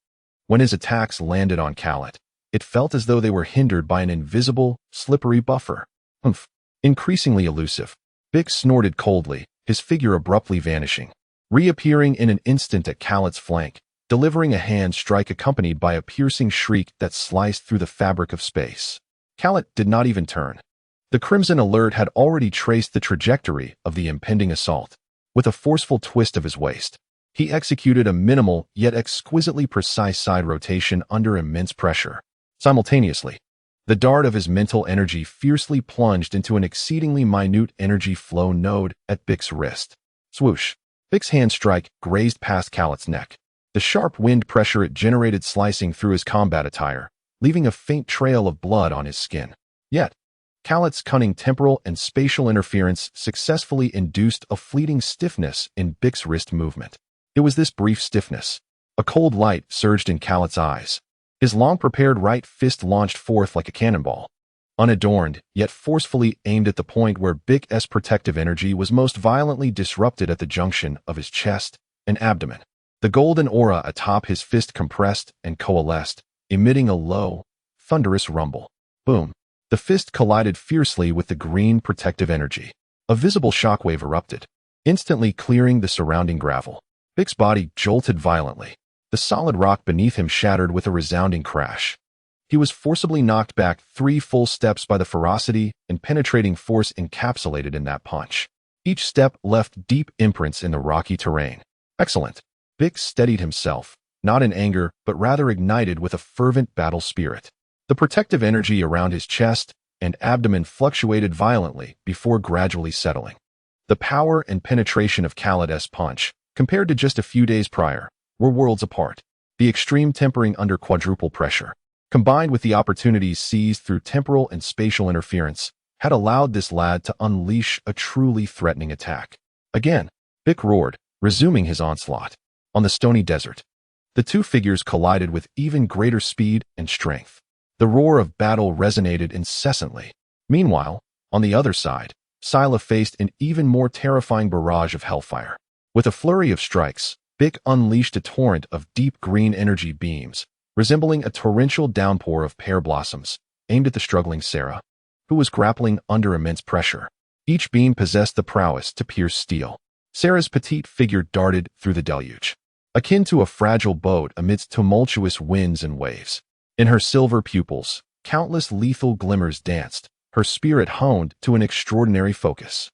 When his attacks landed on Khalot, it felt as though they were hindered by an invisible, slippery buffer. Humph. Increasingly elusive, Bik snorted coldly, his figure abruptly vanishing, reappearing in an instant at Khalot's flank, delivering a hand strike accompanied by a piercing shriek that sliced through the fabric of space. Khalot did not even turn. The Crimson Alert had already traced the trajectory of the impending assault. With a forceful twist of his waist, he executed a minimal yet exquisitely precise side rotation under immense pressure. Simultaneously, the dart of his mental energy fiercely plunged into an exceedingly minute energy flow node at Bik's wrist. Swoosh! Bik's hand strike grazed past Khalot's neck, the sharp wind pressure it generated slicing through his combat attire, leaving a faint trail of blood on his skin. Yet, Khalot's cunning temporal and spatial interference successfully induced a fleeting stiffness in Bik's wrist movement. It was this brief stiffness. A cold light surged in Khalot's eyes. His long-prepared right fist launched forth like a cannonball, unadorned, yet forcefully aimed at the point where Bik's protective energy was most violently disrupted at the junction of his chest and abdomen. The golden aura atop his fist compressed and coalesced, emitting a low, thunderous rumble. Boom! The fist collided fiercely with the green protective energy. A visible shockwave erupted, instantly clearing the surrounding gravel. Bik's body jolted violently. The solid rock beneath him shattered with a resounding crash. He was forcibly knocked back 3 full steps by the ferocity and penetrating force encapsulated in that punch. Each step left deep imprints in the rocky terrain. Excellent. Bik steadied himself, not in anger, but rather ignited with a fervent battle spirit. The protective energy around his chest and abdomen fluctuated violently before gradually settling. The power and penetration of Khalot's punch, compared to just a few days prior, were worlds apart. The extreme tempering under quadruple pressure, combined with the opportunities seized through temporal and spatial interference, had allowed this lad to unleash a truly threatening attack. Again, Bik roared, resuming his onslaught. On the stony desert, the two figures collided with even greater speed and strength. The roar of battle resonated incessantly. Meanwhile, on the other side, Scylla faced an even more terrifying barrage of hellfire. With a flurry of strikes, Bik unleashed a torrent of deep green energy beams, resembling a torrential downpour of pear blossoms, aimed at the struggling Sera, who was grappling under immense pressure. Each beam possessed the prowess to pierce steel. Sera's petite figure darted through the deluge, akin to a fragile boat amidst tumultuous winds and waves. In her silver pupils, countless lethal glimmers danced, her spirit honed to an extraordinary focus.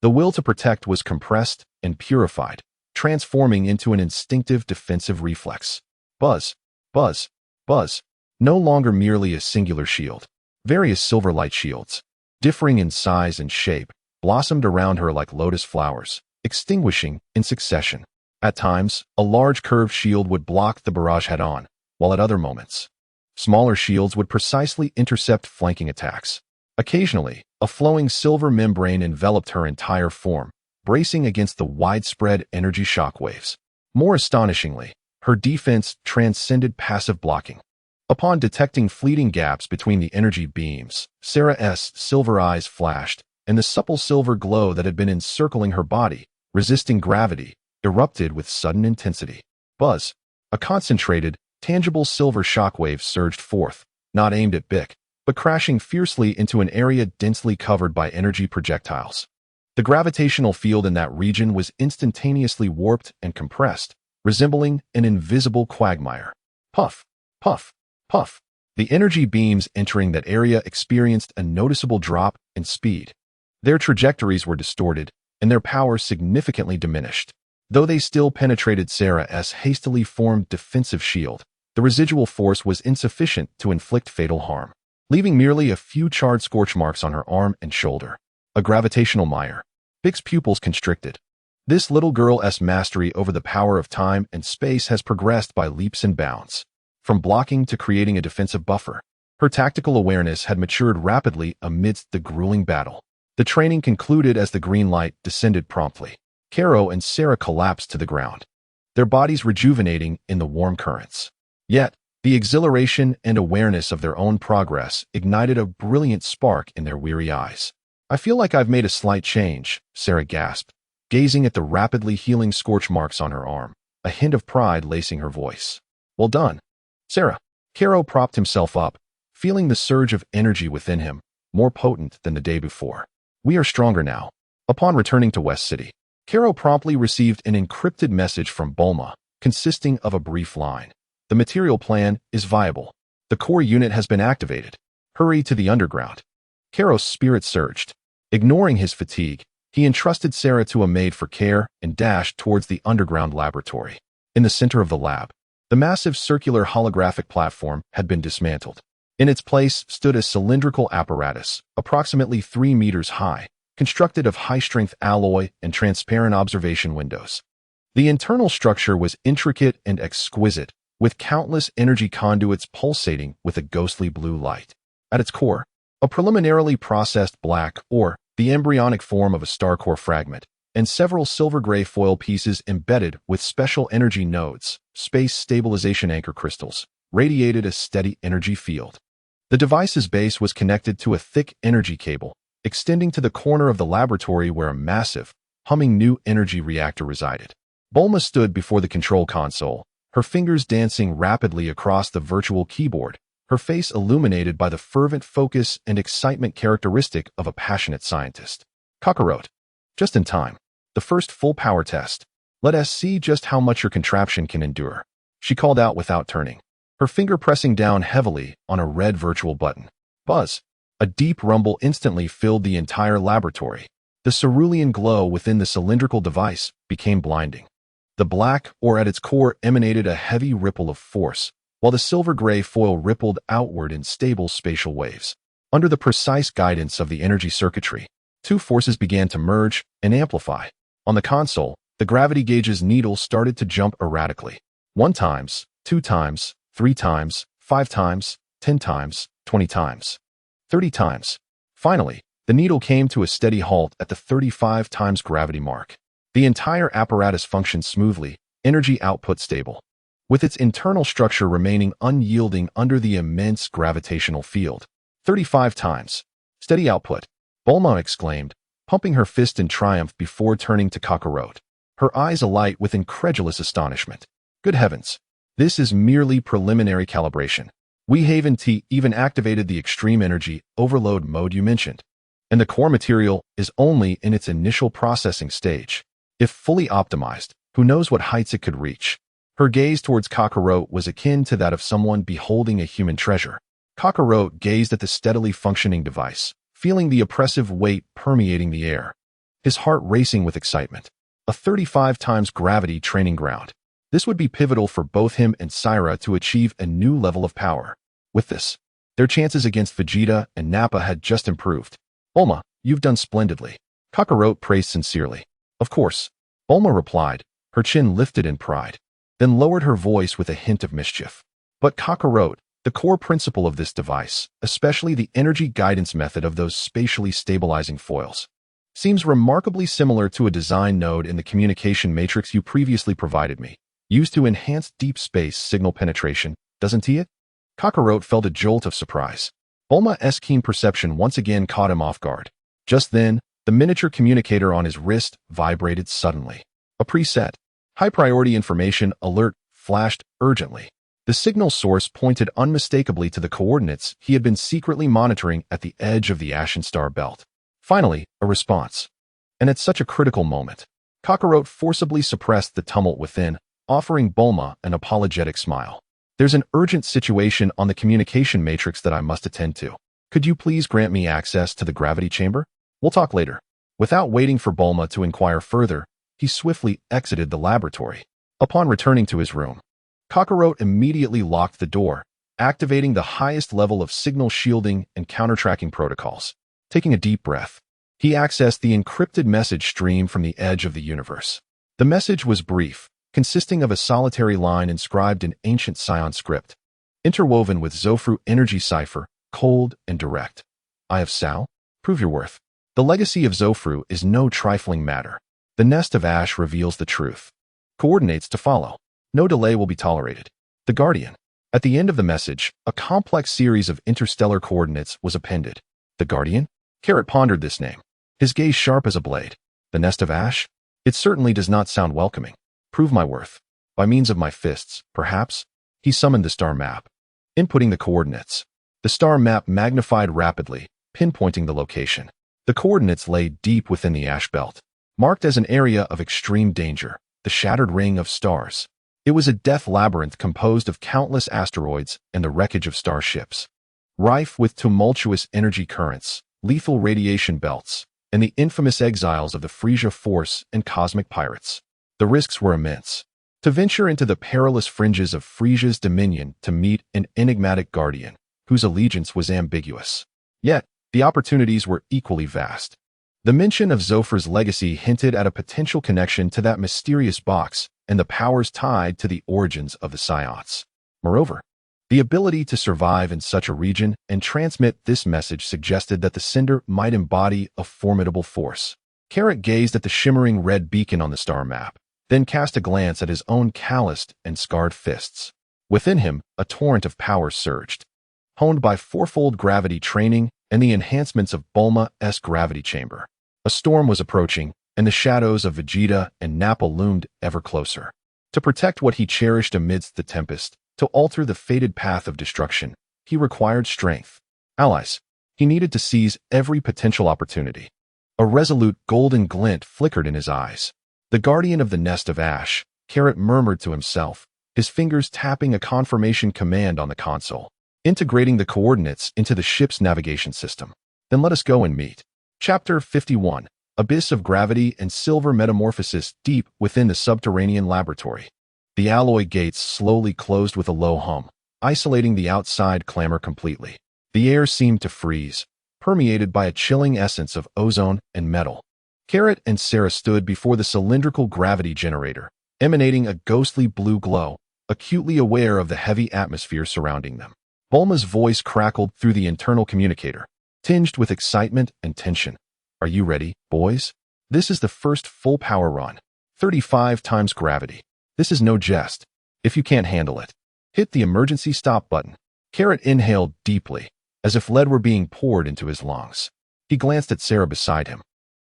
The will to protect was compressed and purified, transforming into an instinctive defensive reflex. Buzz, buzz, buzz. No longer merely a singular shield. Various silver light shields, differing in size and shape, blossomed around her like lotus flowers, extinguishing in succession. At times, a large curved shield would block the barrage head-on, while at other moments, smaller shields would precisely intercept flanking attacks. Occasionally, a flowing silver membrane enveloped her entire form, bracing against the widespread energy shockwaves. More astonishingly, her defense transcended passive blocking. Upon detecting fleeting gaps between the energy beams, Sera's silver eyes flashed, and the supple silver glow that had been encircling her body, resisting gravity, erupted with sudden intensity. Buzz, A concentrated, tangible silver shockwave surged forth, not aimed at Bick, but crashing fiercely into an area densely covered by energy projectiles. The gravitational field in that region was instantaneously warped and compressed, resembling an invisible quagmire. Puff, puff, puff. The energy beams entering that area experienced a noticeable drop in speed. Their trajectories were distorted, and their power significantly diminished. Though they still penetrated Sera's hastily formed defensive shield, the residual force was insufficient to inflict fatal harm, leaving merely a few charred scorch marks on her arm and shoulder. A gravitational mire. Bick's pupils constricted. This little girl's mastery over the power of time and space has progressed by leaps and bounds. From blocking to creating a defensive buffer, her tactical awareness had matured rapidly amidst the grueling battle. The training concluded as the green light descended promptly. Karo and Sera collapsed to the ground, their bodies rejuvenating in the warm currents. Yet, the exhilaration and awareness of their own progress ignited a brilliant spark in their weary eyes. "I feel like I've made a slight change," Sera gasped, gazing at the rapidly healing scorch marks on her arm, a hint of pride lacing her voice. "Well done, Sera." Karo propped himself up, feeling the surge of energy within him, more potent than the day before. "We are stronger now." Upon returning to West City, Karo promptly received an encrypted message from Bulma, consisting of a brief line. "The material plan is viable. The core unit has been activated. Hurry to the underground." Karo's spirit surged. Ignoring his fatigue, he entrusted Sera to a maid for care and dashed towards the underground laboratory. In the center of the lab, the massive circular holographic platform had been dismantled. In its place stood a cylindrical apparatus, approximately 3 meters high, constructed of high-strength alloy and transparent observation windows. The internal structure was intricate and exquisite, with countless energy conduits pulsating with a ghostly blue light. At its core, a preliminarily processed black ore, the embryonic form of a star core fragment, and several silver-gray foil pieces embedded with special energy nodes, space stabilization anchor crystals, radiated a steady energy field. The device's base was connected to a thick energy cable, extending to the corner of the laboratory where a massive, humming new energy reactor resided. Bulma stood before the control console, her fingers dancing rapidly across the virtual keyboard, her face illuminated by the fervent focus and excitement characteristic of a passionate scientist. "Kakarot, just in time. The first full power test. Let us see just how much your contraption can endure," she called out without turning, her finger pressing down heavily on a red virtual button. Buzz. A deep rumble instantly filled the entire laboratory. The cerulean glow within the cylindrical device became blinding. The black ore at its core emanated a heavy ripple of force, while the silver-gray foil rippled outward in stable spatial waves. Under the precise guidance of the energy circuitry, two forces began to merge and amplify. On the console, the gravity gauge's needle started to jump erratically. 1 times, 2 times, 3 times, 5 times, 10 times, 20 times. 30 times. Finally, the needle came to a steady halt at the 35 times gravity mark. The entire apparatus functioned smoothly, energy output stable, with its internal structure remaining unyielding under the immense gravitational field. 35 times. Steady output, Bulma exclaimed, pumping her fist in triumph before turning to Kakarot, her eyes alight with incredulous astonishment. "Good heavens! This is merely preliminary calibration. We haven't even activated the extreme energy overload mode you mentioned, and the core material is only in its initial processing stage. If fully optimized, who knows what heights it could reach." Her gaze towards Kakarot was akin to that of someone beholding a human treasure. Kakarot gazed at the steadily functioning device, feeling the oppressive weight permeating the air, his heart racing with excitement. A 35 times gravity training ground. This would be pivotal for both him and Sera to achieve a new level of power. With this, their chances against Vegeta and Nappa had just improved. "Bulma, you've done splendidly," Kakarot praised sincerely. "Of course," Bulma replied, her chin lifted in pride, then lowered her voice with a hint of mischief. "But Kakarot, the core principle of this device, especially the energy guidance method of those spatially stabilizing foils, seems remarkably similar to a design node in the communication matrix you previously provided me, used to enhance deep space signal penetration, doesn't it?" Kakarot felt a jolt of surprise. Bulma's keen perception once again caught him off guard. Just then, the miniature communicator on his wrist vibrated suddenly. A preset, high-priority information alert flashed urgently. The signal source pointed unmistakably to the coordinates he had been secretly monitoring at the edge of the Ashen Star Belt. Finally, a response. And at such a critical moment, Kakarot forcibly suppressed the tumult within, offering Bulma an apologetic smile. There's an urgent situation on the communication matrix that I must attend to. Could you please grant me access to the gravity chamber? We'll talk later. Without waiting for Bulma to inquire further, he swiftly exited the laboratory. Upon returning to his room, Kakarot immediately locked the door, activating the highest level of signal shielding and counter-tracking protocols. Taking a deep breath, he accessed the encrypted message stream from the edge of the universe. The message was brief, consisting of a solitary line inscribed in ancient Saiyan script, interwoven with Zofru energy cipher, cold and direct. I have Sal, prove your worth. The legacy of Zofru is no trifling matter. The nest of ash reveals the truth. Coordinates to follow. No delay will be tolerated. The Guardian. At the end of the message, a complex series of interstellar coordinates was appended. The Guardian? Carrot pondered this name, his gaze sharp as a blade. The nest of ash? It certainly does not sound welcoming. Prove my worth. By means of my fists, perhaps? He summoned the star map. Inputting the coordinates. The star map magnified rapidly, pinpointing the location. The coordinates lay deep within the ash belt, marked as an area of extreme danger, the shattered ring of stars. It was a death labyrinth composed of countless asteroids and the wreckage of starships, rife with tumultuous energy currents, lethal radiation belts, and the infamous exiles of the Frieza Force and cosmic pirates. The risks were immense. To venture into the perilous fringes of Frieza's dominion to meet an enigmatic guardian, whose allegiance was ambiguous. Yet, the opportunities were equally vast. The mention of Zofru's legacy hinted at a potential connection to that mysterious box and the powers tied to the origins of the Saiyans. Moreover, the ability to survive in such a region and transmit this message suggested that the sender might embody a formidable force. Carrot gazed at the shimmering red beacon on the star map, then cast a glance at his own calloused and scarred fists. Within him, a torrent of power surged, honed by fourfold gravity training and the enhancements of Bulma's gravity chamber. A storm was approaching, and the shadows of Vegeta and Nappa loomed ever closer. To protect what he cherished amidst the tempest, to alter the fated path of destruction, he required strength. Allies. He needed to seize every potential opportunity. A resolute golden glint flickered in his eyes. The guardian of the nest of ash, Carrot murmured to himself, his fingers tapping a confirmation command on the console, integrating the coordinates into the ship's navigation system. Then let us go and meet. Chapter 51. Abyss of Gravity and Silver Metamorphosis deep within the subterranean laboratory. The alloy gates slowly closed with a low hum, isolating the outside clamor completely. The air seemed to freeze, permeated by a chilling essence of ozone and metal. Carrot and Sera stood before the cylindrical gravity generator, emanating a ghostly blue glow, acutely aware of the heavy atmosphere surrounding them. Bulma's voice crackled through the internal communicator, tinged with excitement and tension. Are you ready, boys? This is the first full power run. 35 times gravity. This is no jest. If you can't handle it, hit the emergency stop button. Carrot inhaled deeply, as if lead were being poured into his lungs. He glanced at Sera beside him.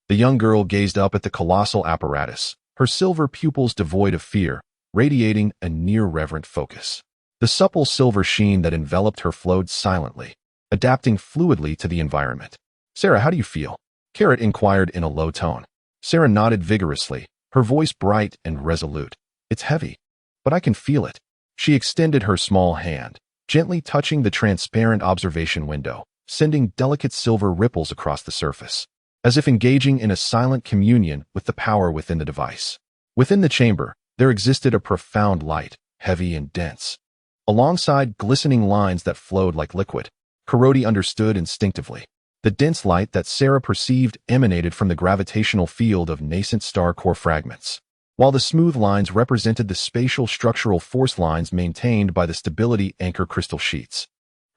The young girl gazed up at the colossal apparatus, her silver pupils devoid of fear, radiating a near-reverent focus. The supple silver sheen that enveloped her flowed silently, adapting fluidly to the environment. Sera, how do you feel? Carrot inquired in a low tone. Sera nodded vigorously, her voice bright and resolute. It's heavy, but I can feel it. She extended her small hand, gently touching the transparent observation window, sending delicate silver ripples across the surface, as if engaging in a silent communion with the power within the device. Within the chamber, there existed a profound light, heavy and dense. Alongside glistening lines that flowed like liquid, Karoti understood instinctively. The dense light that Sera perceived emanated from the gravitational field of nascent star core fragments, while the smooth lines represented the spatial structural force lines maintained by the stability anchor crystal sheets.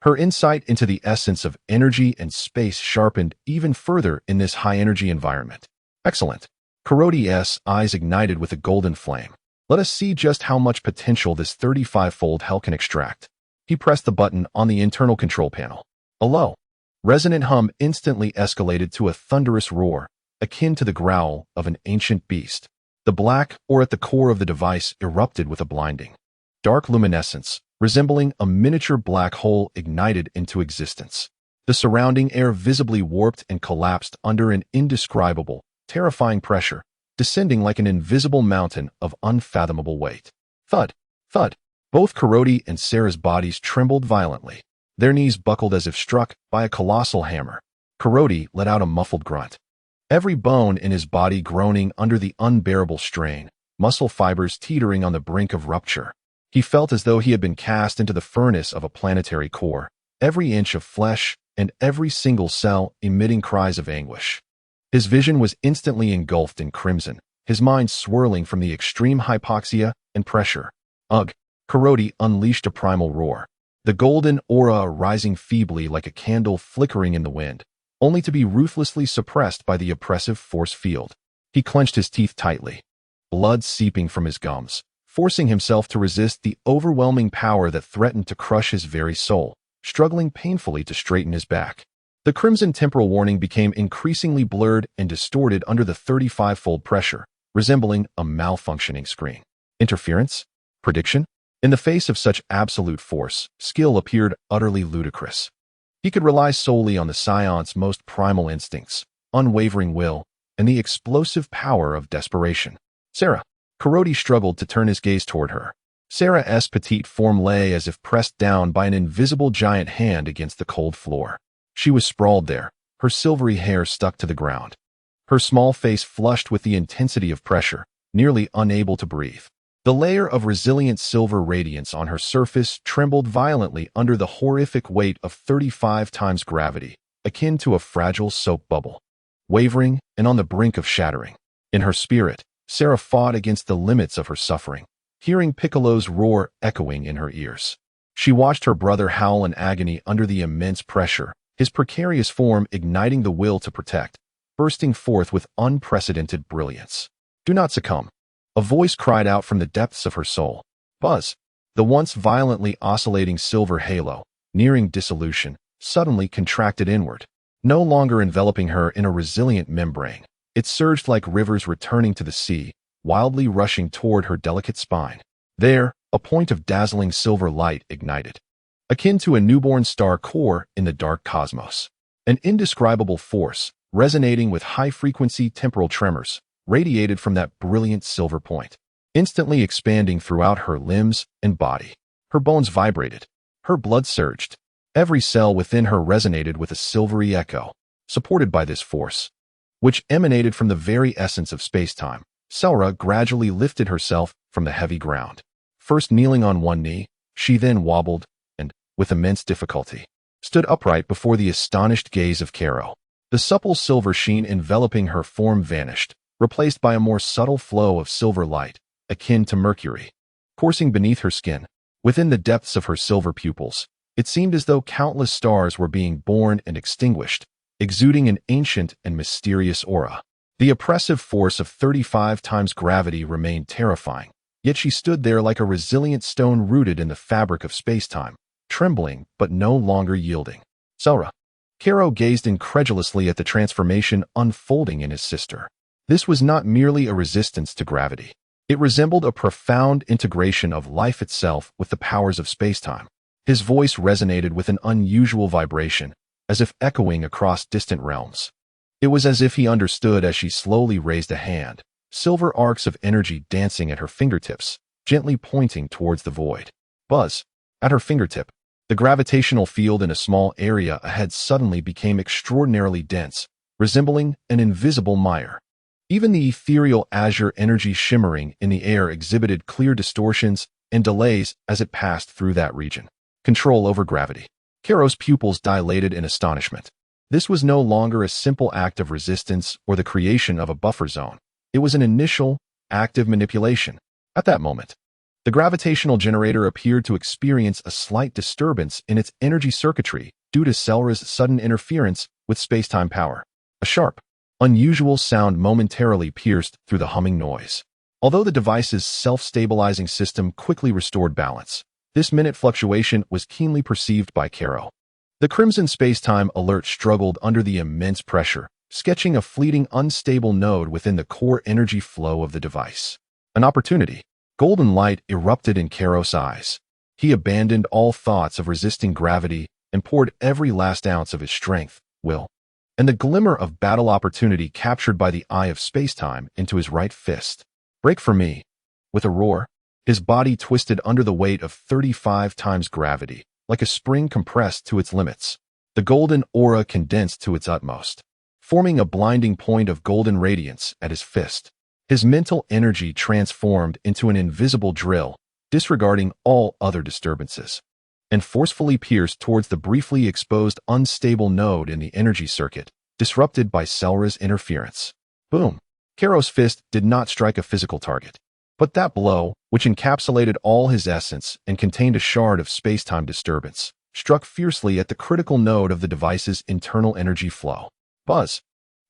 Her insight into the essence of energy and space sharpened even further in this high-energy environment. Excellent. Karoti's eyes ignited with a golden flame. Let us see just how much potential this 35-fold hell can extract. He pressed the button on the internal control panel. A low, resonant hum instantly escalated to a thunderous roar, akin to the growl of an ancient beast. The black ore at the core of the device erupted with a blinding, dark luminescence, resembling a miniature black hole ignited into existence. The surrounding air visibly warped and collapsed under an indescribable, terrifying pressure, descending like an invisible mountain of unfathomable weight. Thud, thud. Both Karoti and Sera's bodies trembled violently. Their knees buckled as if struck by a colossal hammer. Karoti let out a muffled grunt, every bone in his body groaning under the unbearable strain, muscle fibers teetering on the brink of rupture. He felt as though he had been cast into the furnace of a planetary core, every inch of flesh and every single cell emitting cries of anguish. His vision was instantly engulfed in crimson, his mind swirling from the extreme hypoxia and pressure. Ugh! Karoti unleashed a primal roar, the golden aura rising feebly like a candle flickering in the wind, only to be ruthlessly suppressed by the oppressive force field. He clenched his teeth tightly, blood seeping from his gums, forcing himself to resist the overwhelming power that threatened to crush his very soul, struggling painfully to straighten his back. The crimson temporal warning became increasingly blurred and distorted under the 35-fold pressure, resembling a malfunctioning screen. Interference? Prediction? In the face of such absolute force, skill appeared utterly ludicrous. He could rely solely on the Scion's most primal instincts, unwavering will, and the explosive power of desperation. Sera. Karoti struggled to turn his gaze toward her. Sera's petite form lay as if pressed down by an invisible giant hand against the cold floor. She was sprawled there, her silvery hair stuck to the ground. Her small face flushed with the intensity of pressure, nearly unable to breathe. The layer of resilient silver radiance on her surface trembled violently under the horrific weight of 35 times gravity, akin to a fragile soap bubble, wavering and on the brink of shattering. In her spirit, Sera fought against the limits of her suffering, hearing Piccolo's roar echoing in her ears. She watched her brother howl in agony under the immense pressure, his precarious form igniting the will to protect, bursting forth with unprecedented brilliance. "Do not succumb." A voice cried out from the depths of her soul. Buzz, the once violently oscillating silver halo, nearing dissolution, suddenly contracted inward, no longer enveloping her in a resilient membrane. It surged like rivers returning to the sea, wildly rushing toward her delicate spine. There, a point of dazzling silver light ignited, akin to a newborn star core in the dark cosmos. An indescribable force, resonating with high-frequency temporal tremors, radiated from that brilliant silver point, instantly expanding throughout her limbs and body. Her bones vibrated. Her blood surged. Every cell within her resonated with a silvery echo. Supported by this force, which emanated from the very essence of space-time, Sera gradually lifted herself from the heavy ground. First kneeling on one knee, she then wobbled and, with immense difficulty, stood upright before the astonished gaze of Karo. The supple silver sheen enveloping her form vanished, replaced by a more subtle flow of silver light, akin to mercury, coursing beneath her skin. Within the depths of her silver pupils, it seemed as though countless stars were being born and extinguished, exuding an ancient and mysterious aura. The oppressive force of 35 times gravity remained terrifying, yet she stood there like a resilient stone rooted in the fabric of space-time, trembling but no longer yielding. Sera. Karo gazed incredulously at the transformation unfolding in his sister. This was not merely a resistance to gravity. It resembled a profound integration of life itself with the powers of space-time. His voice resonated with an unusual vibration, as if echoing across distant realms. It was as if he understood as she slowly raised a hand, silver arcs of energy dancing at her fingertips, gently pointing towards the void. Buzz. At her fingertip, the gravitational field in a small area ahead suddenly became extraordinarily dense, resembling an invisible mire. Even the ethereal azure energy shimmering in the air exhibited clear distortions and delays as it passed through that region. Control over gravity. Karo's pupils dilated in astonishment. This was no longer a simple act of resistance or the creation of a buffer zone. It was an initial, active manipulation. At that moment, the gravitational generator appeared to experience a slight disturbance in its energy circuitry due to Sera's sudden interference with space-time power. A sharp, unusual sound momentarily pierced through the humming noise. Although the device's self-stabilizing system quickly restored balance, this minute fluctuation was keenly perceived by Karo. The crimson space-time alert struggled under the immense pressure, sketching a fleeting unstable node within the core energy flow of the device. An opportunity. Golden light erupted in Karos' eyes. He abandoned all thoughts of resisting gravity and poured every last ounce of his strength, will, and the glimmer of battle opportunity captured by the eye of spacetime into his right fist. Break for me. With a roar, his body twisted under the weight of 35 times gravity, like a spring compressed to its limits. The golden aura condensed to its utmost, forming a blinding point of golden radiance at his fist. His mental energy transformed into an invisible drill, disregarding all other disturbances, and forcefully pierced towards the briefly exposed unstable node in the energy circuit, disrupted by Sera's interference. Boom! Karos' fist did not strike a physical target, but that blow, which encapsulated all his essence and contained a shard of space-time disturbance, struck fiercely at the critical node of the device's internal energy flow. Buzz!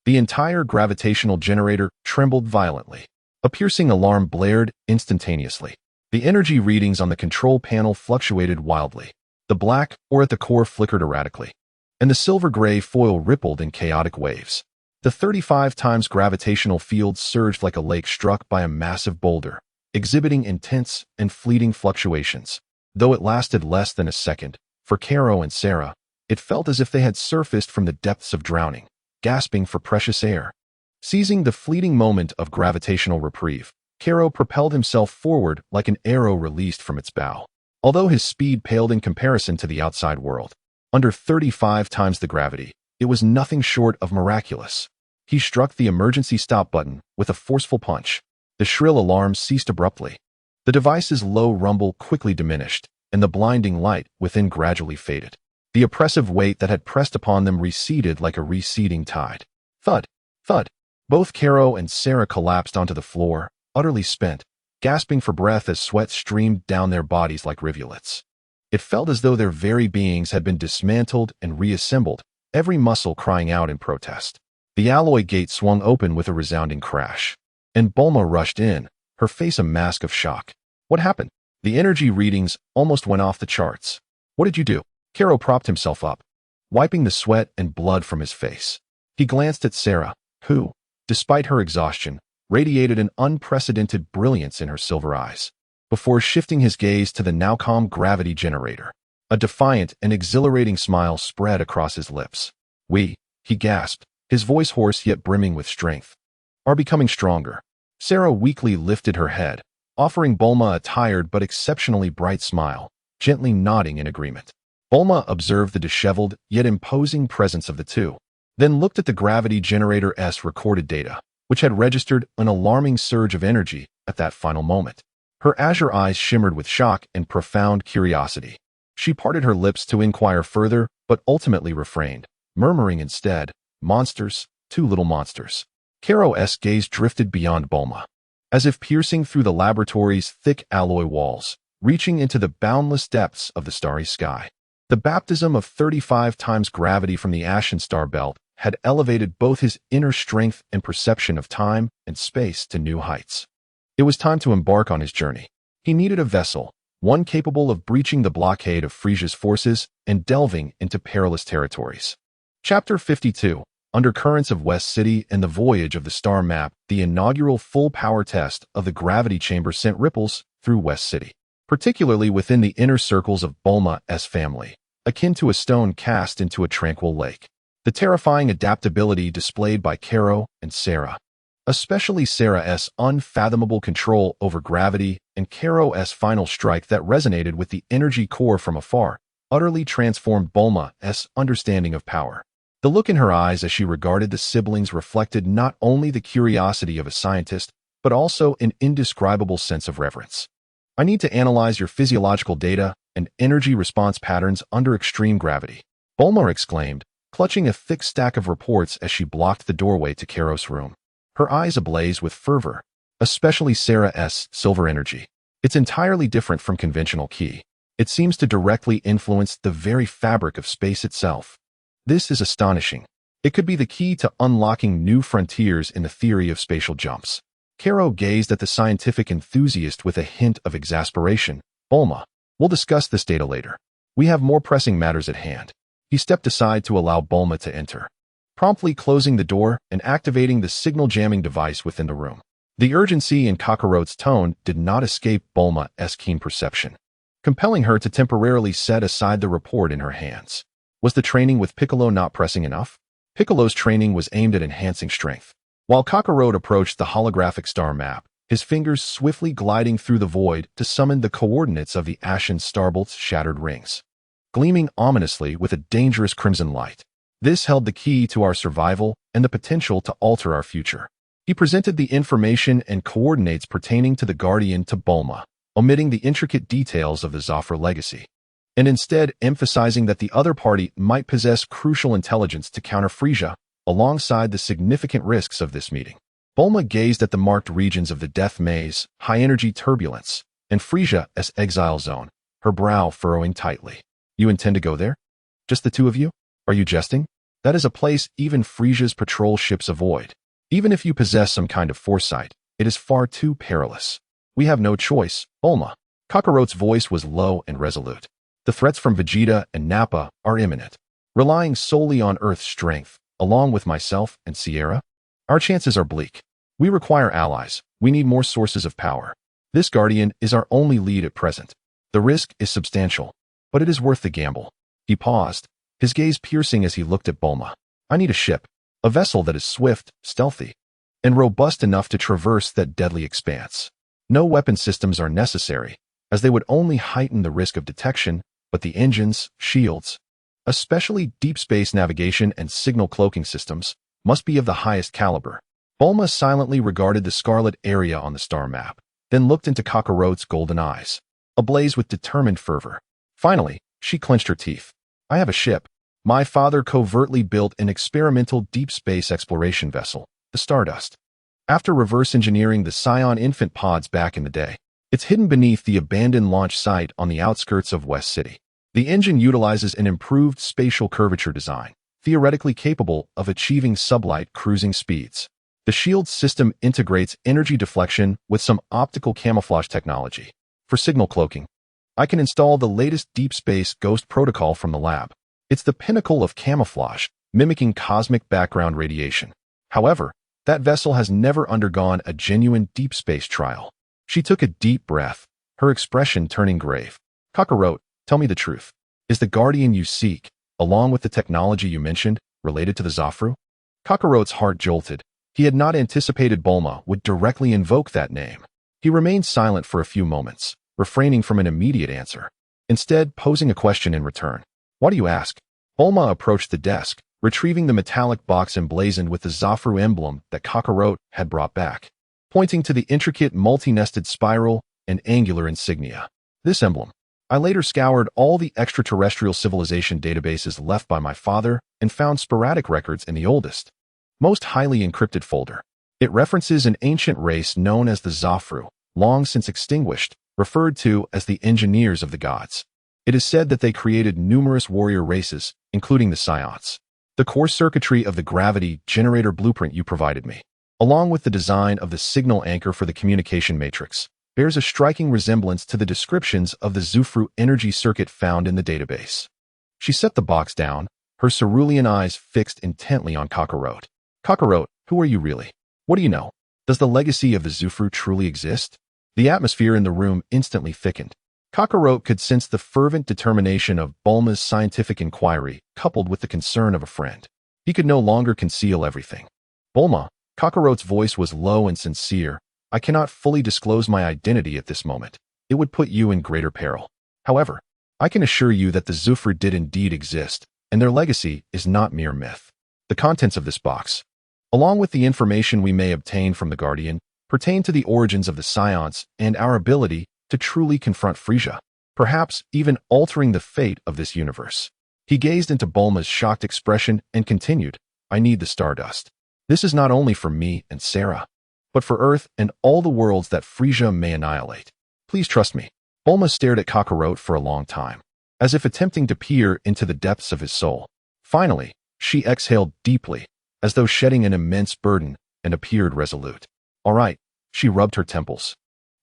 The entire gravitational generator trembled violently. A piercing alarm blared instantaneously. The energy readings on the control panel fluctuated wildly. The black ore at the core flickered erratically, and the silver-gray foil rippled in chaotic waves. The 35 times gravitational field surged like a lake struck by a massive boulder, exhibiting intense and fleeting fluctuations. Though it lasted less than a second, for Karo and Sera, it felt as if they had surfaced from the depths of drowning, gasping for precious air. Seizing the fleeting moment of gravitational reprieve, Karo propelled himself forward like an arrow released from its bow. Although his speed paled in comparison to the outside world, under 35 times the gravity, it was nothing short of miraculous. He struck the emergency stop button with a forceful punch. The shrill alarm ceased abruptly. The device's low rumble quickly diminished, and the blinding light within gradually faded. The oppressive weight that had pressed upon them receded like a receding tide. Thud! Thud! Both Karo and Sera collapsed onto the floor, utterly spent, gasping for breath as sweat streamed down their bodies like rivulets. It felt as though their very beings had been dismantled and reassembled, every muscle crying out in protest. The alloy gate swung open with a resounding crash, and Bulma rushed in, her face a mask of shock. What happened? The energy readings almost went off the charts. What did you do? Karo propped himself up, wiping the sweat and blood from his face. He glanced at Sera, who, despite her exhaustion, radiated an unprecedented brilliance in her silver eyes, before shifting his gaze to the now calm gravity generator. A defiant and exhilarating smile spread across his lips. We, he gasped, his voice hoarse yet brimming with strength, are becoming stronger. Sera weakly lifted her head, offering Bulma a tired but exceptionally bright smile, gently nodding in agreement. Bulma observed the disheveled yet imposing presence of the two, then looked at the gravity generator's recorded data, which had registered an alarming surge of energy at that final moment. Her azure eyes shimmered with shock and profound curiosity. She parted her lips to inquire further, but ultimately refrained, murmuring instead, "Monsters, two little monsters." Karo's gaze drifted beyond Bulma, as if piercing through the laboratory's thick alloy walls, reaching into the boundless depths of the starry sky. The baptism of 35 times gravity from the Ashen Star Belt had elevated both his inner strength and perception of time and space to new heights. It was time to embark on his journey. He needed a vessel, one capable of breaching the blockade of Frieza's forces and delving into perilous territories. Chapter 52, Undercurrents of West City and the Voyage of the Star Map. The inaugural full-power test of the gravity chamber sent ripples through West City, particularly within the inner circles of Bulma's family, akin to a stone cast into a tranquil lake. The terrifying adaptability displayed by Karo and Sera, especially Sera's unfathomable control over gravity and Karo's final strike that resonated with the energy core from afar, utterly transformed Bulma's understanding of power. The look in her eyes as she regarded the siblings reflected not only the curiosity of a scientist, but also an indescribable sense of reverence. "I need to analyze your physiological data and energy response patterns under extreme gravity," Bulma exclaimed, clutching a thick stack of reports as she blocked the doorway to Karos' room. Her eyes ablaze with fervor, especially Sera's silver energy. It's entirely different from conventional ki. It seems to directly influence the very fabric of space itself. This is astonishing. It could be the key to unlocking new frontiers in the theory of spatial jumps. Karo gazed at the scientific enthusiast with a hint of exasperation. "Bulma, we'll discuss this data later. We have more pressing matters at hand." He stepped aside to allow Bulma to enter, promptly closing the door and activating the signal jamming device within the room. The urgency in Kakarot's tone did not escape Bulma's keen perception, compelling her to temporarily set aside the report in her hands. Was the training with Piccolo not pressing enough? Piccolo's training was aimed at enhancing strength. While Kakarot approached the holographic star map, his fingers swiftly gliding through the void to summon the coordinates of the ashen starbolt's shattered rings, gleaming ominously with a dangerous crimson light. This held the key to our survival and the potential to alter our future. He presented the information and coordinates pertaining to the Guardian to Bulma, omitting the intricate details of the Zafra legacy, and instead emphasizing that the other party might possess crucial intelligence to counter Frieza, alongside the significant risks of this meeting. Bulma gazed at the marked regions of the Death Maze, high-energy turbulence, and Frieza's exile zone, her brow furrowing tightly. You intend to go there? Just the two of you? Are you jesting? That is a place even Frieza's patrol ships avoid. Even if you possess some kind of foresight, it is far too perilous. We have no choice, Bulma. Kakarot's voice was low and resolute. The threats from Vegeta and Nappa are imminent. Relying solely on Earth's strength, along with myself and Sera, our chances are bleak. We require allies. We need more sources of power. This Guardian is our only lead at present. The risk is substantial, but it is worth the gamble. He paused, his gaze piercing as he looked at Bulma. I need a ship, a vessel that is swift, stealthy, and robust enough to traverse that deadly expanse. No weapon systems are necessary, as they would only heighten the risk of detection, but the engines, shields, especially deep space navigation and signal cloaking systems, must be of the highest caliber. Bulma silently regarded the scarlet area on the star map, then looked into Kakarot's golden eyes, ablaze with determined fervor. Finally, she clenched her teeth. I have a ship. My father covertly built an experimental deep space exploration vessel, the Stardust. After reverse engineering the Scion infant pods back in the day, it's hidden beneath the abandoned launch site on the outskirts of West City. The engine utilizes an improved spatial curvature design, theoretically capable of achieving sublight cruising speeds. The shield system integrates energy deflection with some optical camouflage technology. For signal cloaking, I can install the latest deep space ghost protocol from the lab. It's the pinnacle of camouflage, mimicking cosmic background radiation. However, that vessel has never undergone a genuine deep space trial. She took a deep breath, her expression turning grave. Kakarot, tell me the truth. Is the Guardian you seek, along with the technology you mentioned, related to the Zafru? Kakarot's heart jolted. He had not anticipated Bulma would directly invoke that name. He remained silent for a few moments, refraining from an immediate answer, instead posing a question in return. Why do you ask? Bulma approached the desk, retrieving the metallic box emblazoned with the Zafru emblem that Kakarot had brought back, pointing to the intricate multi-nested spiral and angular insignia. This emblem. I later scoured all the extraterrestrial civilization databases left by my father and found sporadic records in the oldest, most highly encrypted folder. It references an ancient race known as the Zafru, long since extinguished, referred to as the engineers of the gods. It is said that they created numerous warrior races, including the Saiyans. The core circuitry of the gravity generator blueprint you provided me, along with the design of the signal anchor for the communication matrix, bears a striking resemblance to the descriptions of the Zufru energy circuit found in the database. She set the box down, her cerulean eyes fixed intently on Kakarot. Kakarot, who are you really? What do you know? Does the legacy of the Zufru truly exist? The atmosphere in the room instantly thickened. Kakarot could sense the fervent determination of Bulma's scientific inquiry, coupled with the concern of a friend. He could no longer conceal everything. Bulma, Kakarot's voice was low and sincere. I cannot fully disclose my identity at this moment. It would put you in greater peril. However, I can assure you that the Zufru did indeed exist, and their legacy is not mere myth. The contents of this box, along with the information we may obtain from the Guardian, pertain to the origins of the Saiyans and our ability to truly confront Frieza, perhaps even altering the fate of this universe. He gazed into Bulma's shocked expression and continued, I need the Stardust. This is not only for me and Sera, but for Earth and all the worlds that Frieza may annihilate. Please trust me. Bulma stared at Kakarot for a long time, as if attempting to peer into the depths of his soul. Finally, she exhaled deeply, as though shedding an immense burden, and appeared resolute. All right, she rubbed her temples.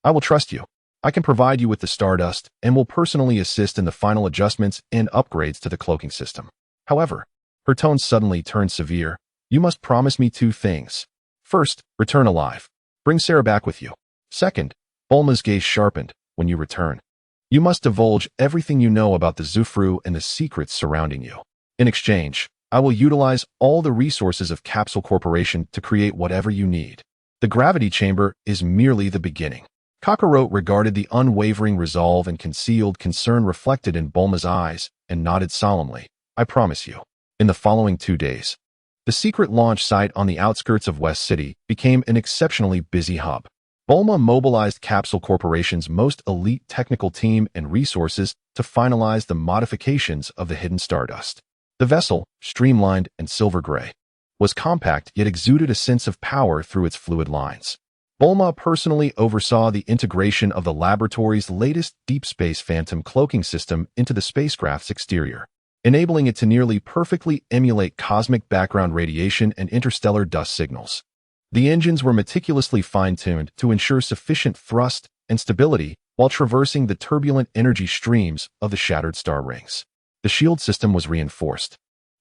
I will trust you. I can provide you with the Stardust and will personally assist in the final adjustments and upgrades to the cloaking system. However, her tone suddenly turned severe. You must promise me two things. First, return alive. Bring Sera back with you. Second, Bulma's gaze sharpened. When you return, you must divulge everything you know about the Zufru and the secrets surrounding you. In exchange, I will utilize all the resources of Capsule Corporation to create whatever you need. The gravity chamber is merely the beginning. Kakarot regarded the unwavering resolve and concealed concern reflected in Bulma's eyes and nodded solemnly. I promise you. In the following 2 days, the secret launch site on the outskirts of West City became an exceptionally busy hub. Bulma mobilized Capsule Corporation's most elite technical team and resources to finalize the modifications of the hidden Stardust. The vessel, streamlined and silver gray, was compact yet exuded a sense of power through its fluid lines. Bulma personally oversaw the integration of the laboratory's latest deep space phantom cloaking system into the spacecraft's exterior, enabling it to nearly perfectly emulate cosmic background radiation and interstellar dust signals. The engines were meticulously fine-tuned to ensure sufficient thrust and stability while traversing the turbulent energy streams of the shattered star rings. The shield system was reinforced,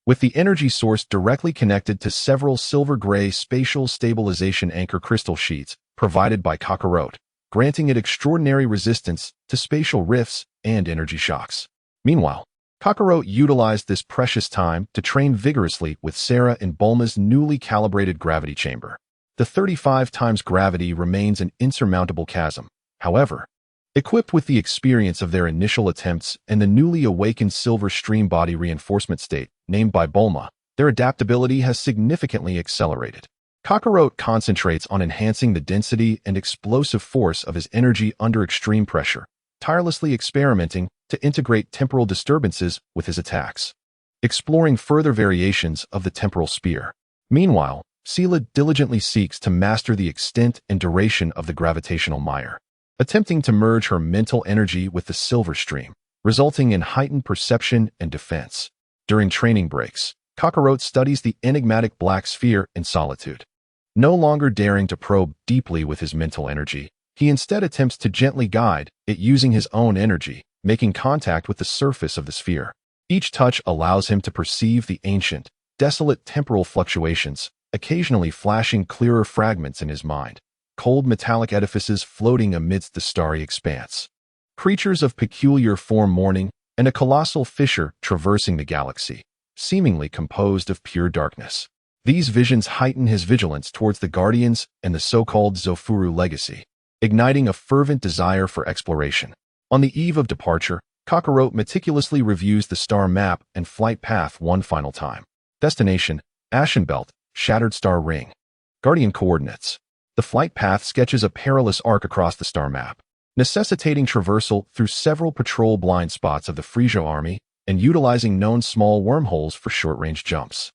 with the energy source directly connected to several silver-gray spatial stabilization anchor crystal sheets provided by Kakarot, granting it extraordinary resistance to spatial rifts and energy shocks. Meanwhile, Kakarot utilized this precious time to train vigorously with Sera in Bulma's newly calibrated gravity chamber. The 35 times gravity remains an insurmountable chasm. However, equipped with the experience of their initial attempts and the newly awakened silver stream body reinforcement state, named by Bulma, their adaptability has significantly accelerated. Kakarot concentrates on enhancing the density and explosive force of his energy under extreme pressure, tirelessly experimenting to integrate temporal disturbances with his attacks, exploring further variations of the temporal spear. Meanwhile, Sela diligently seeks to master the extent and duration of the gravitational mire, attempting to merge her mental energy with the silver stream, resulting in heightened perception and defense. During training breaks, Kakarot studies the enigmatic black sphere in solitude. No longer daring to probe deeply with his mental energy, he instead attempts to gently guide it using his own energy, making contact with the surface of the sphere. Each touch allows him to perceive the ancient, desolate temporal fluctuations, occasionally flashing clearer fragments in his mind. Cold metallic edifices floating amidst the starry expanse, creatures of peculiar form mourning, and a colossal fissure traversing the galaxy, seemingly composed of pure darkness. These visions heighten his vigilance towards the Guardians and the so-called Zofuru legacy, igniting a fervent desire for exploration. On the eve of departure, Kakarot meticulously reviews the star map and flight path one final time. Destination: Ashen Belt, Shattered Star Ring. Guardian coordinates. The flight path sketches a perilous arc across the star map, necessitating traversal through several patrol blind spots of the Frieza army and utilizing known small wormholes for short-range jumps.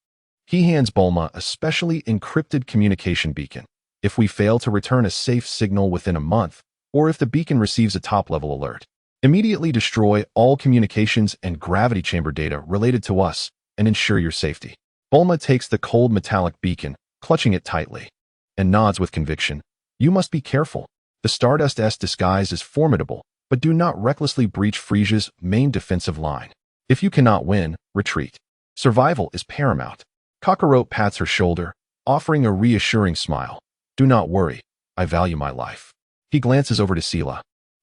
He hands Bulma a specially encrypted communication beacon. If we fail to return a safe signal within a month, or if the beacon receives a top-level alert, immediately destroy all communications and gravity chamber data related to us and ensure your safety. Bulma takes the cold metallic beacon, clutching it tightly, and nods with conviction. You must be careful. The Stardust's disguise is formidable, but do not recklessly breach Frieza's main defensive line. If you cannot win, retreat. Survival is paramount. Kakarot pats her shoulder, offering a reassuring smile. Do not worry, I value my life. He glances over to Sela,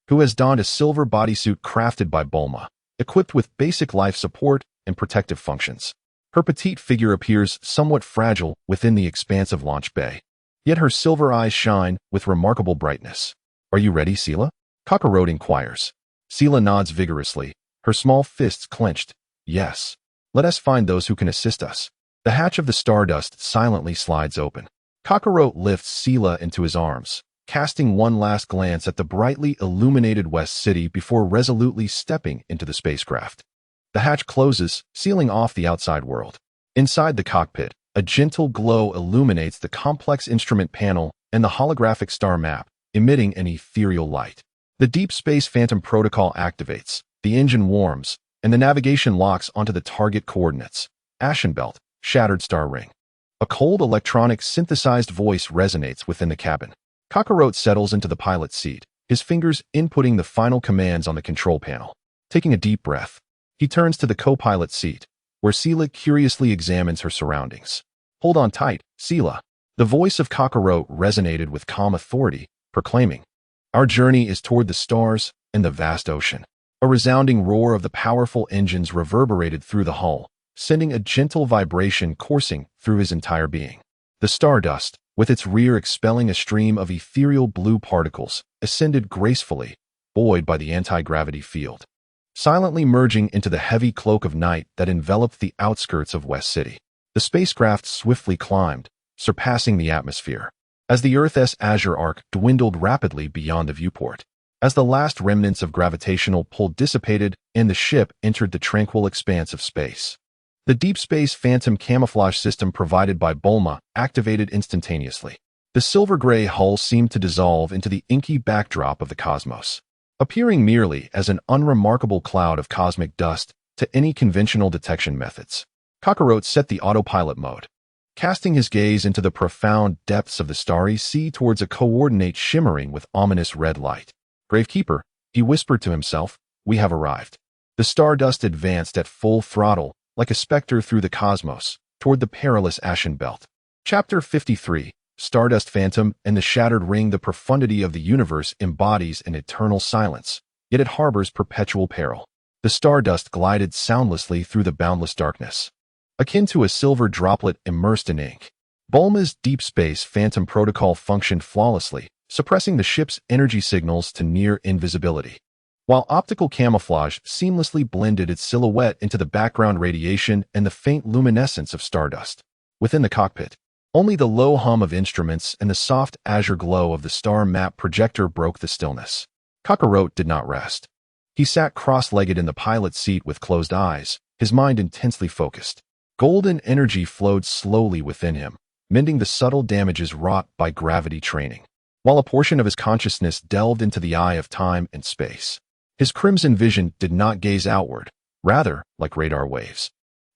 who has donned a silver bodysuit crafted by Bulma, equipped with basic life support and protective functions. Her petite figure appears somewhat fragile within the expansive launch bay, yet her silver eyes shine with remarkable brightness. Are you ready, Sela? Kakarot inquires. Sela nods vigorously, her small fists clenched. Yes. Let us find those who can assist us. The hatch of the Stardust silently slides open. Kakarot lifts Sela into his arms, casting one last glance at the brightly illuminated West City before resolutely stepping into the spacecraft. The hatch closes, sealing off the outside world. Inside the cockpit, a gentle glow illuminates the complex instrument panel and the holographic star map, emitting an ethereal light. The Deep Space Phantom Protocol activates, the engine warms, and the navigation locks onto the target coordinates: Ashen Belt, Shattered Star Ring. A cold electronic synthesized voice resonates within the cabin. Kakarot settles into the pilot's seat, his fingers inputting the final commands on the control panel. Taking a deep breath, he turns to the co-pilot seat, where Sela curiously examines her surroundings. Hold on tight, Sela. The voice of Kakarot resonated with calm authority, proclaiming, "Our journey is toward the stars and the vast ocean." A resounding roar of the powerful engines reverberated through the hull, sending a gentle vibration coursing through his entire being. The stardust, with its rear expelling a stream of ethereal blue particles, ascended gracefully, buoyed by the anti-gravity field, silently merging into the heavy cloak of night that enveloped the outskirts of West City. The spacecraft swiftly climbed, surpassing the atmosphere, as the Earth's azure arc dwindled rapidly beyond the viewport. As the last remnants of gravitational pull dissipated and the ship entered the tranquil expanse of space, the deep space phantom camouflage system provided by Bulma activated instantaneously. The silver-gray hull seemed to dissolve into the inky backdrop of the cosmos, appearing merely as an unremarkable cloud of cosmic dust to any conventional detection methods. Kakarot set the autopilot mode, casting his gaze into the profound depths of the starry sea towards a coordinate shimmering with ominous red light. "Gravekeeper," he whispered to himself, "we have arrived." The stardust advanced at full throttle, like a specter through the cosmos, toward the perilous Ashen Belt. Chapter 53, Stardust Phantom and the Shattered Ring. The profundity of the universe embodies an eternal silence, yet it harbors perpetual peril. The stardust glided soundlessly through the boundless darkness, akin to a silver droplet immersed in ink. Bulma's deep space phantom protocol functioned flawlessly, suppressing the ship's energy signals to near invisibility, while optical camouflage seamlessly blended its silhouette into the background radiation and the faint luminescence of stardust. Within the cockpit, only the low hum of instruments and the soft azure glow of the star map projector broke the stillness. Kakarot did not rest. He sat cross-legged in the pilot's seat with closed eyes, his mind intensely focused. Golden energy flowed slowly within him, mending the subtle damages wrought by gravity training, while a portion of his consciousness delved into the eye of time and space. His crimson vision did not gaze outward, rather, like radar waves,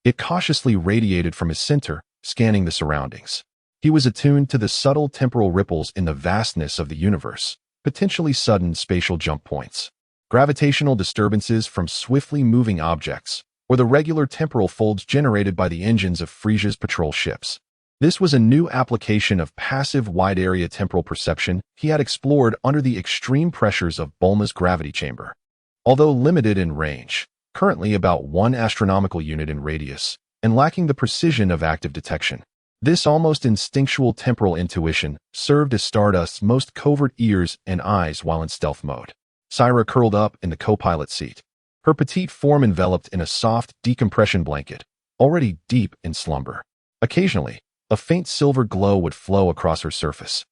it cautiously radiated from his center, scanning the surroundings. He was attuned to the subtle temporal ripples in the vastness of the universe, potentially sudden spatial jump points, gravitational disturbances from swiftly moving objects, or the regular temporal folds generated by the engines of Frieza's patrol ships. This was a new application of passive wide-area temporal perception he had explored under the extreme pressures of Bulma's gravity chamber. Although limited in range, currently about 1 astronomical unit in radius, and lacking the precision of active detection, this almost instinctual temporal intuition served as Stardust's most covert ears and eyes while in stealth mode. Sera curled up in the co-pilot seat, her petite form enveloped in a soft decompression blanket, already deep in slumber. Occasionally, a faint silver glow would flow across her surface,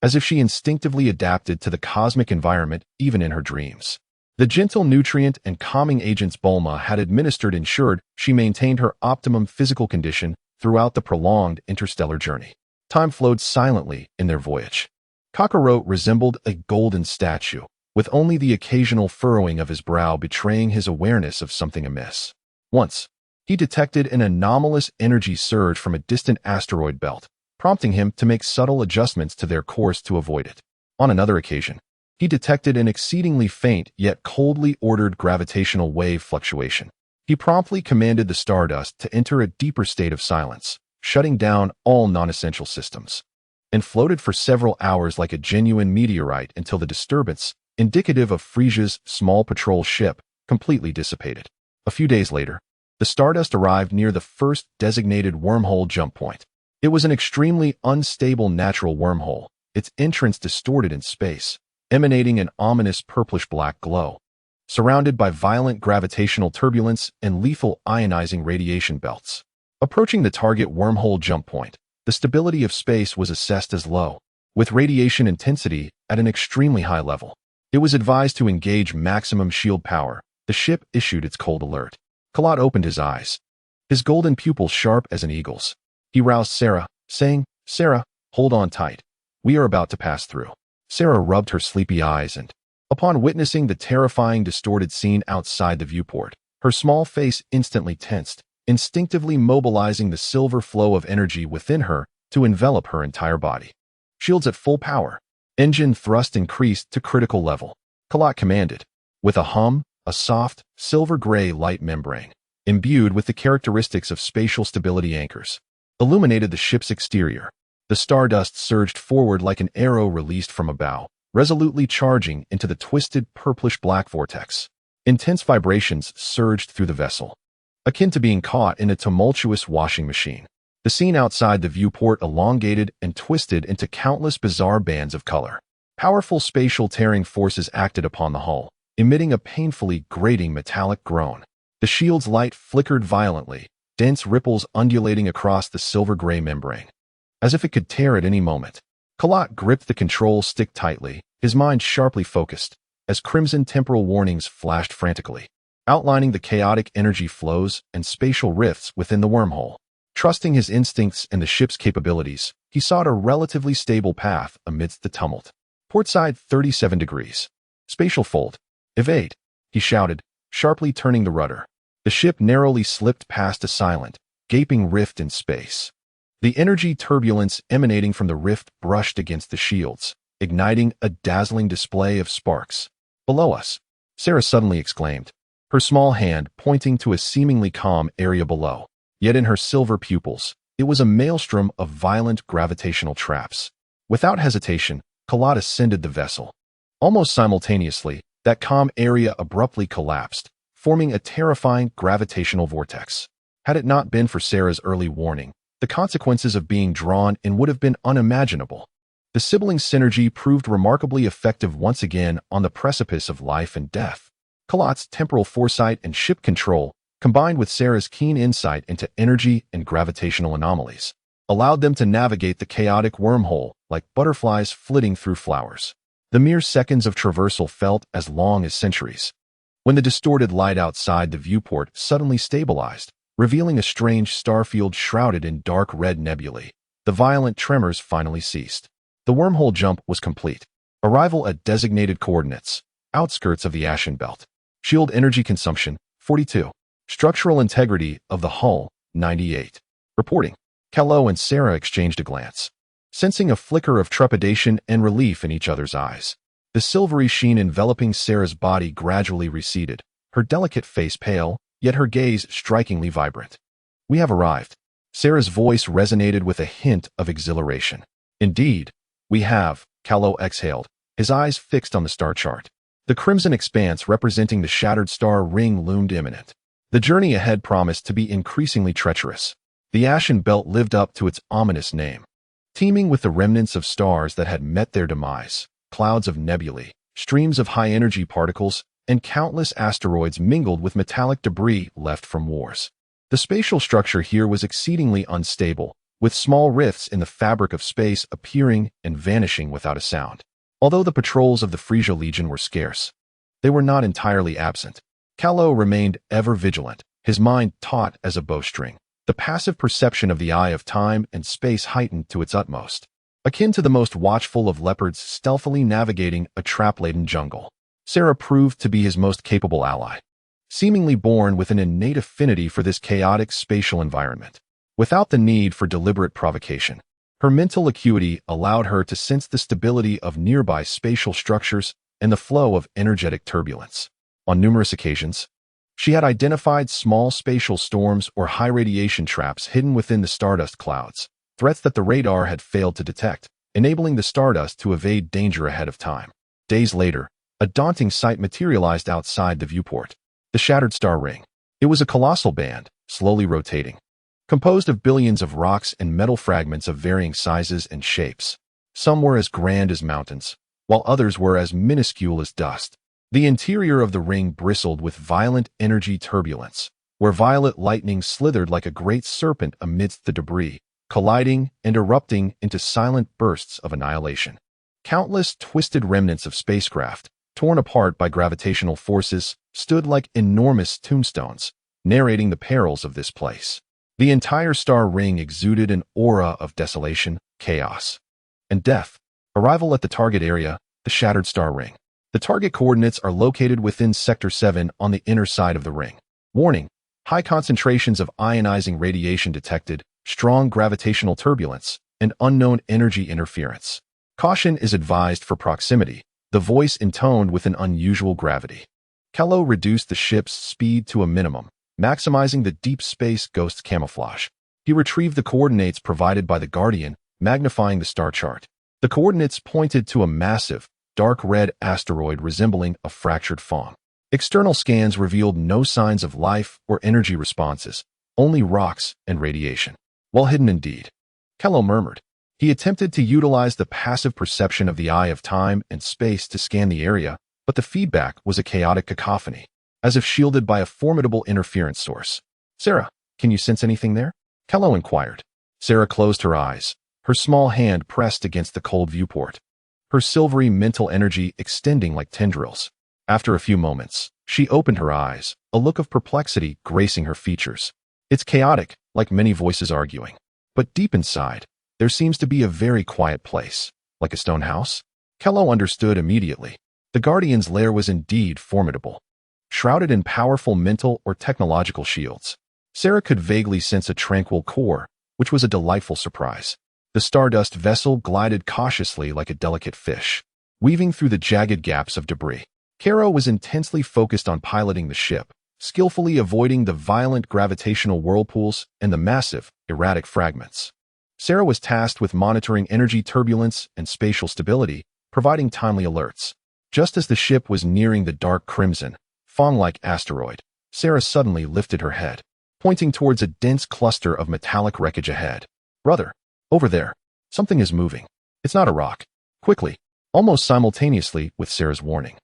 as if she instinctively adapted to the cosmic environment even in her dreams. The gentle nutrient and calming agents Bulma had administered ensured she maintained her optimum physical condition throughout the prolonged interstellar journey. Time flowed silently in their voyage. Kakarot resembled a golden statue, with only the occasional furrowing of his brow betraying his awareness of something amiss. Once, he detected an anomalous energy surge from a distant asteroid belt, prompting him to make subtle adjustments to their course to avoid it. On another occasion, he detected an exceedingly faint yet coldly ordered gravitational wave fluctuation. He promptly commanded the stardust to enter a deeper state of silence, shutting down all non-essential systems, and floated for several hours like a genuine meteorite until the disturbance, indicative of Frieza's small patrol ship, completely dissipated. A few days later, the stardust arrived near the first designated wormhole jump point. It was an extremely unstable natural wormhole, its entrance distorted in space, emanating an ominous purplish-black glow, surrounded by violent gravitational turbulence and lethal ionizing radiation belts. Approaching the target wormhole jump point, the stability of space was assessed as low, with radiation intensity at an extremely high level. It was advised to engage maximum shield power. The ship issued its cold alert. Kalat opened his eyes, his golden pupils sharp as an eagle's. He roused Sera, saying, "Sera, hold on tight. We are about to pass through." Sera rubbed her sleepy eyes and, upon witnessing the terrifying distorted scene outside the viewport, her small face instantly tensed, instinctively mobilizing the silver flow of energy within her to envelop her entire body. Shields at full power. Engine thrust increased to critical level. Kalat commanded. With a hum, a soft, silver-gray light membrane, imbued with the characteristics of spatial stability anchors, illuminated the ship's exterior, The stardust surged forward like an arrow released from a bow, resolutely charging into the twisted purplish-black vortex. Intense vibrations surged through the vessel, akin to being caught in a tumultuous washing machine. The scene outside the viewport elongated and twisted into countless bizarre bands of color. Powerful spatial tearing forces acted upon the hull, emitting a painfully grating metallic groan. The shield's light flickered violently, dense ripples undulating across the silver-gray membrane, as if it could tear at any moment. Kalat gripped the control stick tightly, his mind sharply focused, as crimson temporal warnings flashed frantically, outlining the chaotic energy flows and spatial rifts within the wormhole. Trusting his instincts and the ship's capabilities, he sought a relatively stable path amidst the tumult. Portside 37 degrees. Spatial fold. Evade, he shouted, sharply turning the rudder. The ship narrowly slipped past a silent, gaping rift in space. The energy turbulence emanating from the rift brushed against the shields, igniting a dazzling display of sparks. Below us, Sera suddenly exclaimed, her small hand pointing to a seemingly calm area below. Yet in her silver pupils, it was a maelstrom of violent gravitational traps. Without hesitation, Kalat ascended the vessel. Almost simultaneously, that calm area abruptly collapsed, forming a terrifying gravitational vortex. Had it not been for Sera's early warning, the consequences of being drawn in would have been unimaginable. The sibling synergy proved remarkably effective once again on the precipice of life and death. Kalat's temporal foresight and ship control, combined with Sera's keen insight into energy and gravitational anomalies, allowed them to navigate the chaotic wormhole like butterflies flitting through flowers. The mere seconds of traversal felt as long as centuries. When the distorted light outside the viewport suddenly stabilized, revealing a strange starfield shrouded in dark red nebulae, the violent tremors finally ceased. The wormhole jump was complete. Arrival at designated coordinates, outskirts of the Ashen Belt. Shield energy consumption, 42. Structural integrity of the hull, 98. Reporting. Kalo and Sera exchanged a glance, sensing a flicker of trepidation and relief in each other's eyes. The silvery sheen enveloping Sera's body gradually receded, her delicate face pale, yet her gaze strikingly vibrant. We have arrived. Sera's voice resonated with a hint of exhilaration. Indeed, we have, Kalo exhaled, his eyes fixed on the star chart. The crimson expanse representing the shattered star ring loomed imminent. The journey ahead promised to be increasingly treacherous. The Ashen Belt lived up to its ominous name, teeming with the remnants of stars that had met their demise, clouds of nebulae, streams of high-energy particles, and countless asteroids mingled with metallic debris left from wars. The spatial structure here was exceedingly unstable, with small rifts in the fabric of space appearing and vanishing without a sound. Although the patrols of the Frieza Legion were scarce, they were not entirely absent. Kalo remained ever vigilant, his mind taut as a bowstring. The passive perception of the eye of time and space heightened to its utmost, akin to the most watchful of leopards stealthily navigating a trap-laden jungle. Sera proved to be his most capable ally, seemingly born with an innate affinity for this chaotic spatial environment. Without the need for deliberate provocation, her mental acuity allowed her to sense the stability of nearby spatial structures and the flow of energetic turbulence. On numerous occasions, she had identified small spatial storms or high radiation traps hidden within the stardust clouds, threats that the radar had failed to detect, enabling the stardust to evade danger ahead of time. Days later, a daunting sight materialized outside the viewport. The shattered star ring. It was a colossal band, slowly rotating, composed of billions of rocks and metal fragments of varying sizes and shapes. Some were as grand as mountains, while others were as minuscule as dust. The interior of the ring bristled with violent energy turbulence, where violet lightning slithered like a great serpent amidst the debris, colliding and erupting into silent bursts of annihilation. Countless twisted remnants of spacecraft, torn apart by gravitational forces, stood like enormous tombstones, narrating the perils of this place. The entire star ring exuded an aura of desolation, chaos, and death. Arrival at the target area, the shattered star ring. The target coordinates are located within Sector 7 on the inner side of the ring. Warning: high concentrations of ionizing radiation detected, strong gravitational turbulence, and unknown energy interference. Caution is advised for proximity, the voice intoned with an unusual gravity. Kalo reduced the ship's speed to a minimum, maximizing the deep space ghost's camouflage. He retrieved the coordinates provided by the Guardian, magnifying the star chart. The coordinates pointed to a massive, dark red asteroid resembling a fractured fawn. External scans revealed no signs of life or energy responses, only rocks and radiation. Well hidden indeed, Kello murmured. He attempted to utilize the passive perception of the eye of time and space to scan the area, but the feedback was a chaotic cacophony, as if shielded by a formidable interference source. Sera, can you sense anything there? Kello inquired. Sera closed her eyes, her small hand pressed against the cold viewport, her silvery mental energy extending like tendrils. After a few moments, she opened her eyes, a look of perplexity gracing her features. It's chaotic, like many voices arguing. But deep inside, there seems to be a very quiet place, like a stone house. Kello understood immediately. The Guardian's lair was indeed formidable, shrouded in powerful mental or technological shields. Sera could vaguely sense a tranquil core, which was a delightful surprise. The stardust vessel glided cautiously like a delicate fish, weaving through the jagged gaps of debris. Kero was intensely focused on piloting the ship, skillfully avoiding the violent gravitational whirlpools and the massive, erratic fragments. Sera was tasked with monitoring energy turbulence and spatial stability, providing timely alerts. Just as the ship was nearing the dark crimson, fawn-like asteroid, Sera suddenly lifted her head, pointing towards a dense cluster of metallic wreckage ahead. Brother, over there, something is moving. It's not a rock. Quickly, almost simultaneously with Sera's warning,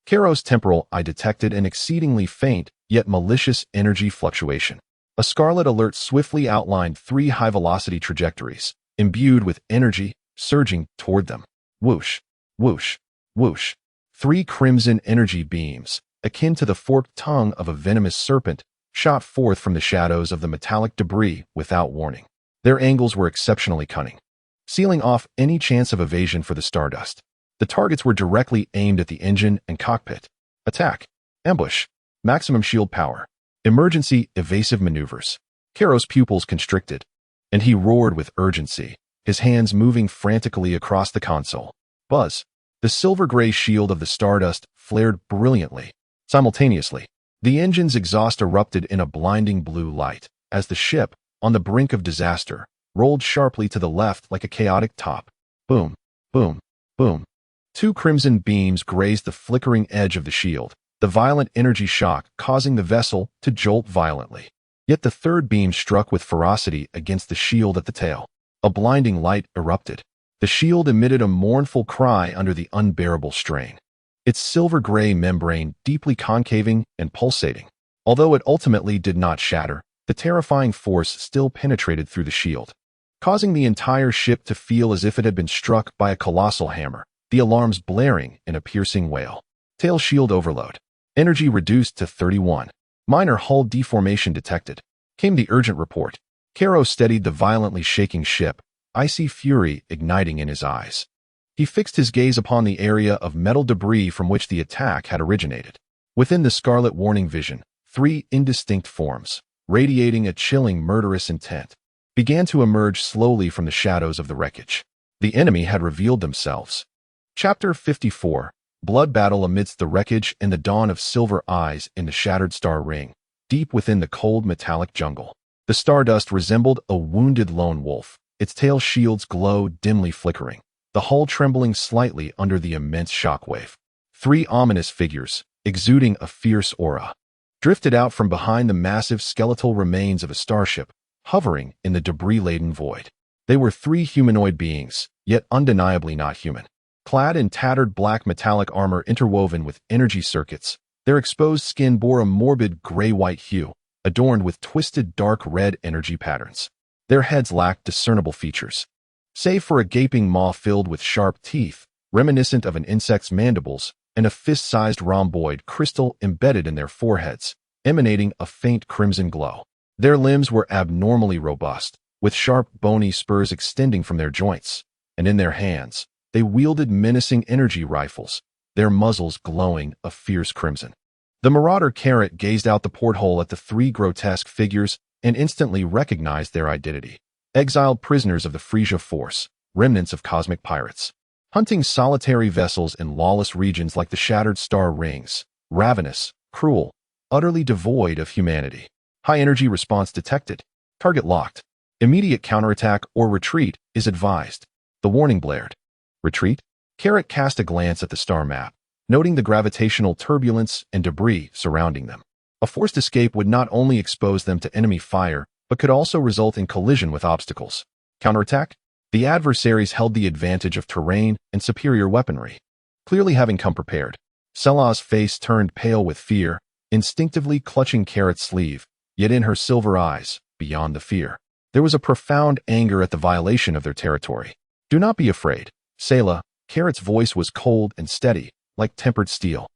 Kero's temporal eye detected an exceedingly faint, yet malicious energy fluctuation. A scarlet alert swiftly outlined 3 high-velocity trajectories, imbued with energy, surging toward them. Whoosh, whoosh, whoosh. 3 crimson energy beams, akin to the forked tongue of a venomous serpent, shot forth from the shadows of the metallic debris without warning. Their angles were exceptionally cunning, sealing off any chance of evasion for the stardust. The targets were directly aimed at the engine and cockpit. Attack, ambush, maximum shield power, emergency evasive maneuvers. Kero's pupils constricted, and he roared with urgency, his hands moving frantically across the console. Buzz. The silver-gray shield of the stardust flared brilliantly. Simultaneously, the engine's exhaust erupted in a blinding blue light as the ship, on the brink of disaster, rolled sharply to the left like a chaotic top. Boom, boom, boom. 2 crimson beams grazed the flickering edge of the shield, the violent energy shock causing the vessel to jolt violently. Yet the third beam struck with ferocity against the shield at the tail. A blinding light erupted. The shield emitted a mournful cry under the unbearable strain, its silver-gray membrane deeply concaving and pulsating. Although it ultimately did not shatter, the terrifying force still penetrated through the shield, causing the entire ship to feel as if it had been struck by a colossal hammer, the alarms blaring in a piercing wail. Tail shield overload. Energy reduced to 31. Minor hull deformation detected. Came the urgent report. Kero steadied the violently shaking ship, icy fury igniting in his eyes. He fixed his gaze upon the area of metal debris from which the attack had originated. Within the scarlet warning vision, 3 indistinct forms, radiating a chilling murderous intent, began to emerge slowly from the shadows of the wreckage. The enemy had revealed themselves. Chapter 54. Blood battle amidst the wreckage and the dawn of silver eyes in the shattered star ring, deep within the cold metallic jungle. The stardust resembled a wounded lone wolf, its tail shields glow dimly flickering, the hull trembling slightly under the immense shockwave. 3 ominous figures, exuding a fierce aura, drifted out from behind the massive skeletal remains of a starship, hovering in the debris-laden void. They were 3 humanoid beings, yet undeniably not human. Clad in tattered black metallic armor interwoven with energy circuits, their exposed skin bore a morbid gray-white hue, adorned with twisted dark red energy patterns. Their heads lacked discernible features, save for a gaping maw filled with sharp teeth, reminiscent of an insect's mandibles, and a fist-sized rhomboid crystal embedded in their foreheads, emanating a faint crimson glow. Their limbs were abnormally robust, with sharp bony spurs extending from their joints, and in their hands, they wielded menacing energy rifles, their muzzles glowing a fierce crimson. The marauder Carrot gazed out the porthole at the 3 grotesque figures and instantly recognized their identity. Exiled prisoners of the Frieza force, remnants of cosmic pirates, hunting solitary vessels in lawless regions like the shattered star rings, ravenous, cruel, utterly devoid of humanity. High energy response detected. Target locked. Immediate counterattack or retreat is advised. The warning blared. Retreat? Carrot cast a glance at the star map, noting the gravitational turbulence and debris surrounding them. A forced escape would not only expose them to enemy fire, but could also result in collision with obstacles. Counterattack? The adversaries held the advantage of terrain and superior weaponry. Clearly having come prepared, Selah's face turned pale with fear, instinctively clutching Carrot's sleeve, yet in her silver eyes, beyond the fear, there was a profound anger at the violation of their territory. Do not be afraid, Selah. Carrot's voice was cold and steady, like tempered steel.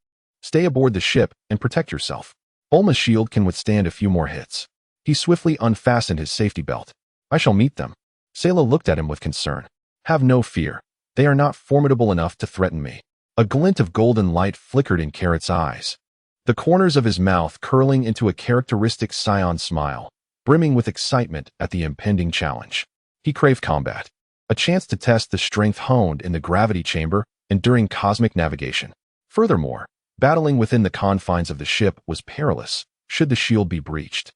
Stay aboard the ship and protect yourself. Bulma's shield can withstand a few more hits. He swiftly unfastened his safety belt. I shall meet them. Selah looked at him with concern. Have no fear. They are not formidable enough to threaten me. A glint of golden light flickered in Carrot's eyes, the corners of his mouth curling into a characteristic scion smile, brimming with excitement at the impending challenge. He craved combat, a chance to test the strength honed in the gravity chamber and during cosmic navigation. Furthermore, battling within the confines of the ship was perilous, should the shield be breached.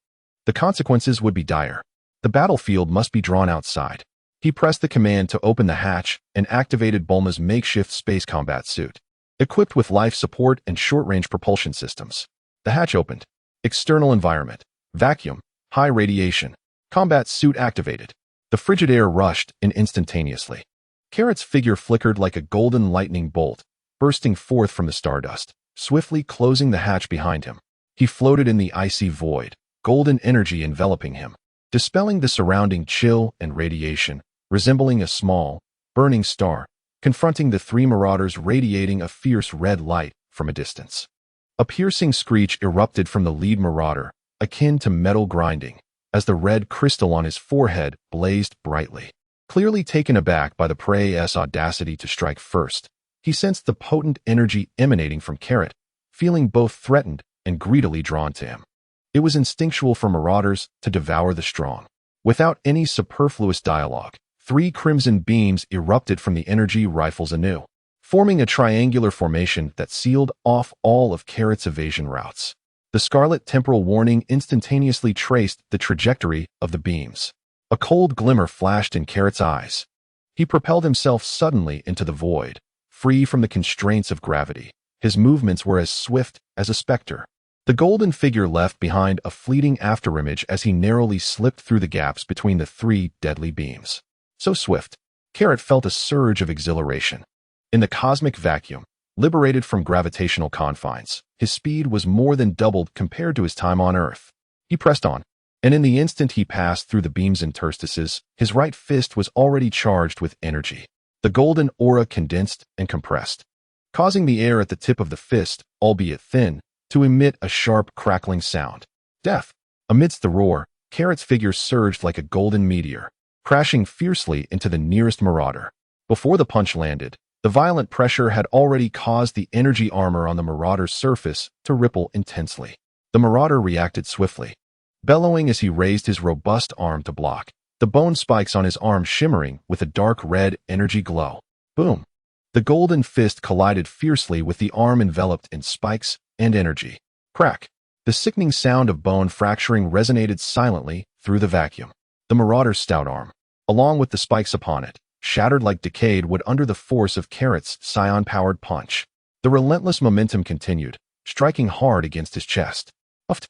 The consequences would be dire. The battlefield must be drawn outside. He pressed the command to open the hatch and activated Bulma's makeshift space combat suit, equipped with life support and short-range propulsion systems. The hatch opened. External environment. Vacuum. High radiation. Combat suit activated. The frigid air rushed in instantaneously. Carrot's figure flickered like a golden lightning bolt, bursting forth from the stardust, swiftly closing the hatch behind him. He floated in the icy void, golden energy enveloping him, dispelling the surrounding chill and radiation, resembling a small, burning star, confronting the three marauders radiating a fierce red light from a distance. A piercing screech erupted from the lead marauder, akin to metal grinding, as the red crystal on his forehead blazed brightly. Clearly taken aback by the prey's audacity to strike first, he sensed the potent energy emanating from Carrot, feeling both threatened and greedily drawn to him. It was instinctual for marauders to devour the strong. Without any superfluous dialogue, 3 crimson beams erupted from the energy rifles anew, forming a triangular formation that sealed off all of Carrot's evasion routes. The scarlet temporal warning instantaneously traced the trajectory of the beams. A cold glimmer flashed in Carrot's eyes. He propelled himself suddenly into the void, free from the constraints of gravity. His movements were as swift as a specter. The golden figure left behind a fleeting afterimage as he narrowly slipped through the gaps between the 3 deadly beams. So swift, Carrot felt a surge of exhilaration. In the cosmic vacuum, liberated from gravitational confines, his speed was more than doubled compared to his time on Earth. He pressed on, and in the instant he passed through the beam's interstices, his right fist was already charged with energy. The golden aura condensed and compressed, causing the air at the tip of the fist, albeit thin, to emit a sharp crackling sound. Death! Amidst the roar, Carrot's figure surged like a golden meteor, crashing fiercely into the nearest marauder. Before the punch landed, the violent pressure had already caused the energy armor on the marauder's surface to ripple intensely. The marauder reacted swiftly, bellowing as he raised his robust arm to block, the bone spikes on his arm shimmering with a dark red energy glow. Boom! The golden fist collided fiercely with the arm enveloped in spikes and energy. Crack! The sickening sound of bone fracturing resonated silently through the vacuum. The marauder's stout arm, along with the spikes upon it, shattered like decayed wood under the force of Carrot's scion-powered punch. The relentless momentum continued, striking hard against his chest. Uft!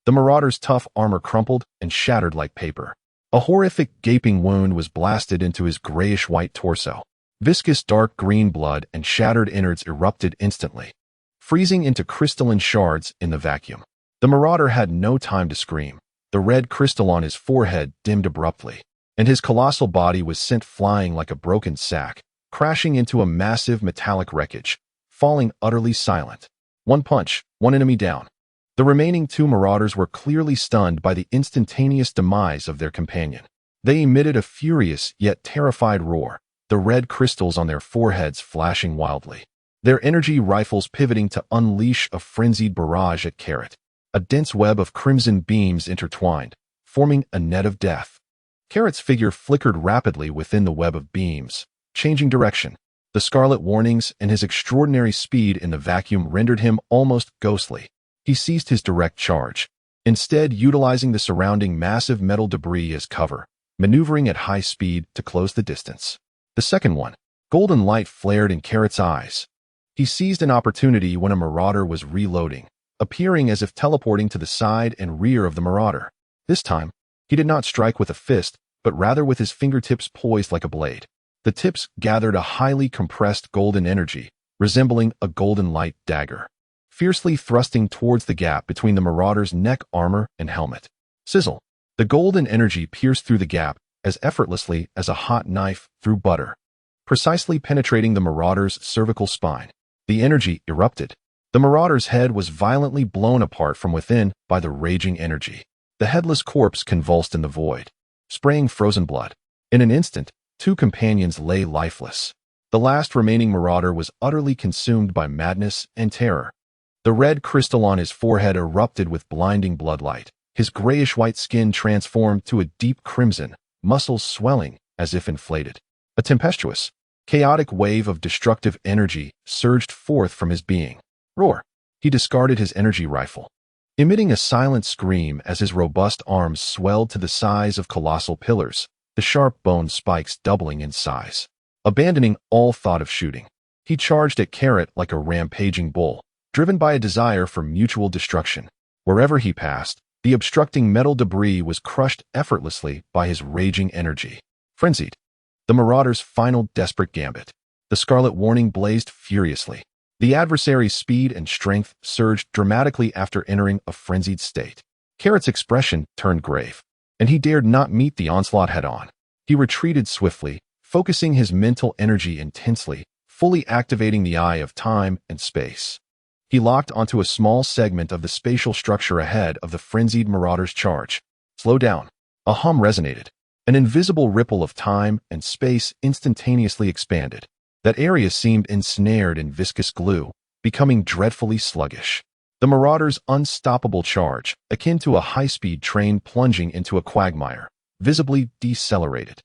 The marauder's tough armor crumpled and shattered like paper. A horrific gaping wound was blasted into his grayish-white torso. Viscous dark green blood and shattered innards erupted instantly, freezing into crystalline shards in the vacuum. The marauder had no time to scream. The red crystal on his forehead dimmed abruptly, and his colossal body was sent flying like a broken sack, crashing into a massive metallic wreckage, falling utterly silent. One punch, one enemy down. The remaining 2 marauders were clearly stunned by the instantaneous demise of their companion. They emitted a furious yet terrified roar, the red crystals on their foreheads flashing wildly, their energy rifles pivoting to unleash a frenzied barrage at Carrot. A dense web of crimson beams intertwined, forming a net of death. Carrot's figure flickered rapidly within the web of beams, changing direction. The scarlet warnings and his extraordinary speed in the vacuum rendered him almost ghostly. He ceased his direct charge, instead utilizing the surrounding massive metal debris as cover, maneuvering at high speed to close the distance. The second one, golden light flared in Carrot's eyes. He seized an opportunity when a marauder was reloading, appearing as if teleporting to the side and rear of the marauder. This time, he did not strike with a fist, but rather with his fingertips poised like a blade. The tips gathered a highly compressed golden energy, resembling a golden light dagger, fiercely thrusting towards the gap between the marauder's neck armor and helmet. Sizzle! The golden energy pierced through the gap as effortlessly as a hot knife through butter, precisely penetrating the marauder's cervical spine. The energy erupted. The marauder's head was violently blown apart from within by the raging energy. The headless corpse convulsed in the void, spraying frozen blood. In an instant, two companions lay lifeless. The last remaining marauder was utterly consumed by madness and terror. The red crystal on his forehead erupted with blinding bloodlight. His grayish-white skin transformed to a deep crimson, muscles swelling as if inflated. A tempestuous, chaotic wave of destructive energy surged forth from his being. Roar! He discarded his energy rifle, emitting a silent scream as his robust arms swelled to the size of colossal pillars, the sharp bone spikes doubling in size. Abandoning all thought of shooting, he charged at Carrot like a rampaging bull, driven by a desire for mutual destruction. Wherever he passed, the obstructing metal debris was crushed effortlessly by his raging energy. Frenzied. The marauder's final desperate gambit. The scarlet warning blazed furiously. The adversary's speed and strength surged dramatically after entering a frenzied state. Carrot's expression turned grave, and he dared not meet the onslaught head-on. He retreated swiftly, focusing his mental energy intensely, fully activating the eye of time and space. He locked onto a small segment of the spatial structure ahead of the frenzied marauder's charge. Slow down. A hum resonated. An invisible ripple of time and space instantaneously expanded. That area seemed ensnared in viscous glue, becoming dreadfully sluggish. The marauder's unstoppable charge, akin to a high-speed train plunging into a quagmire, visibly decelerated.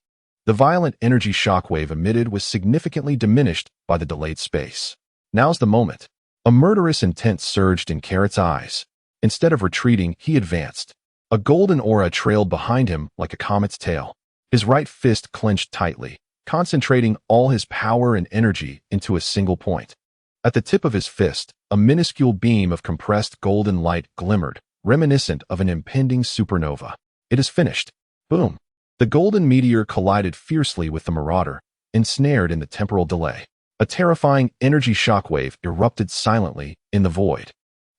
The violent energy shockwave emitted was significantly diminished by the delayed space. Now's the moment. A murderous intent surged in Carrot's eyes. Instead of retreating, he advanced. A golden aura trailed behind him like a comet's tail. His right fist clenched tightly, concentrating all his power and energy into a single point. At the tip of his fist, a minuscule beam of compressed golden light glimmered, reminiscent of an impending supernova. It is finished. Boom! The golden meteor collided fiercely with the marauder, ensnared in the temporal delay. A terrifying energy shockwave erupted silently in the void.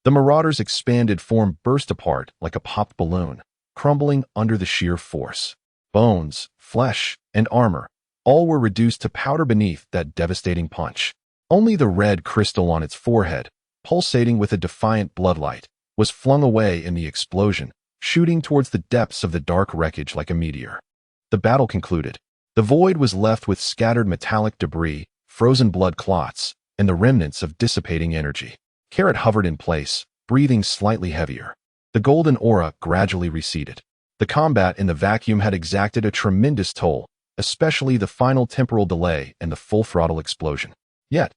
The marauder's expanded form burst apart like a popped balloon, crumbling under the sheer force. Bones, flesh, and armor, all were reduced to powder beneath that devastating punch. Only the red crystal on its forehead, pulsating with a defiant bloodlight, was flung away in the explosion, shooting towards the depths of the dark wreckage like a meteor. The battle concluded. The void was left with scattered metallic debris, frozen blood clots, and the remnants of dissipating energy. Carrot hovered in place, breathing slightly heavier. The golden aura gradually receded. The combat in the vacuum had exacted a tremendous toll, especially the final temporal delay and the full-throttle explosion. Yet,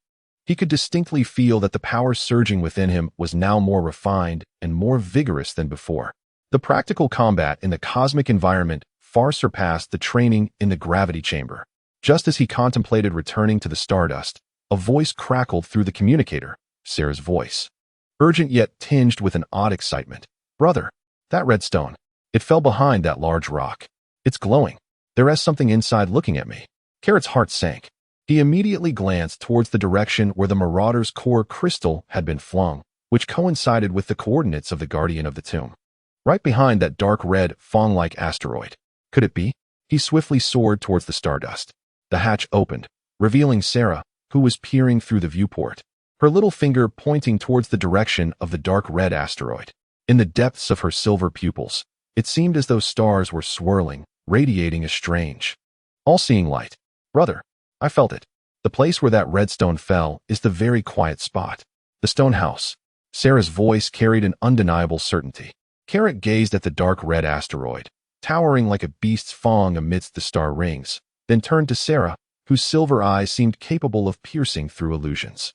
he could distinctly feel that the power surging within him was now more refined and more vigorous than before. The practical combat in the cosmic environment far surpassed the training in the gravity chamber. Just as he contemplated returning to the stardust, a voice crackled through the communicator, Sera's voice. Urgent yet tinged with an odd excitement. Brother, that red stone. It fell behind that large rock. It's glowing. There is something inside looking at me. Carrot's heart sank. He immediately glanced towards the direction where the marauder's core crystal had been flung, which coincided with the coordinates of the guardian of the tomb. Right behind that dark red, fawn-like asteroid. Could it be? He swiftly soared towards the stardust. The hatch opened, revealing Sera, who was peering through the viewport, her little finger pointing towards the direction of the dark red asteroid. In the depths of her silver pupils, it seemed as though stars were swirling, radiating a strange, all-seeing light. Brother, I felt it. The place where that redstone fell is the very quiet spot. The stone house. Sera's voice carried an undeniable certainty. Carrot gazed at the dark red asteroid, towering like a beast's fang amidst the star rings, then turned to Sera, whose silver eyes seemed capable of piercing through illusions.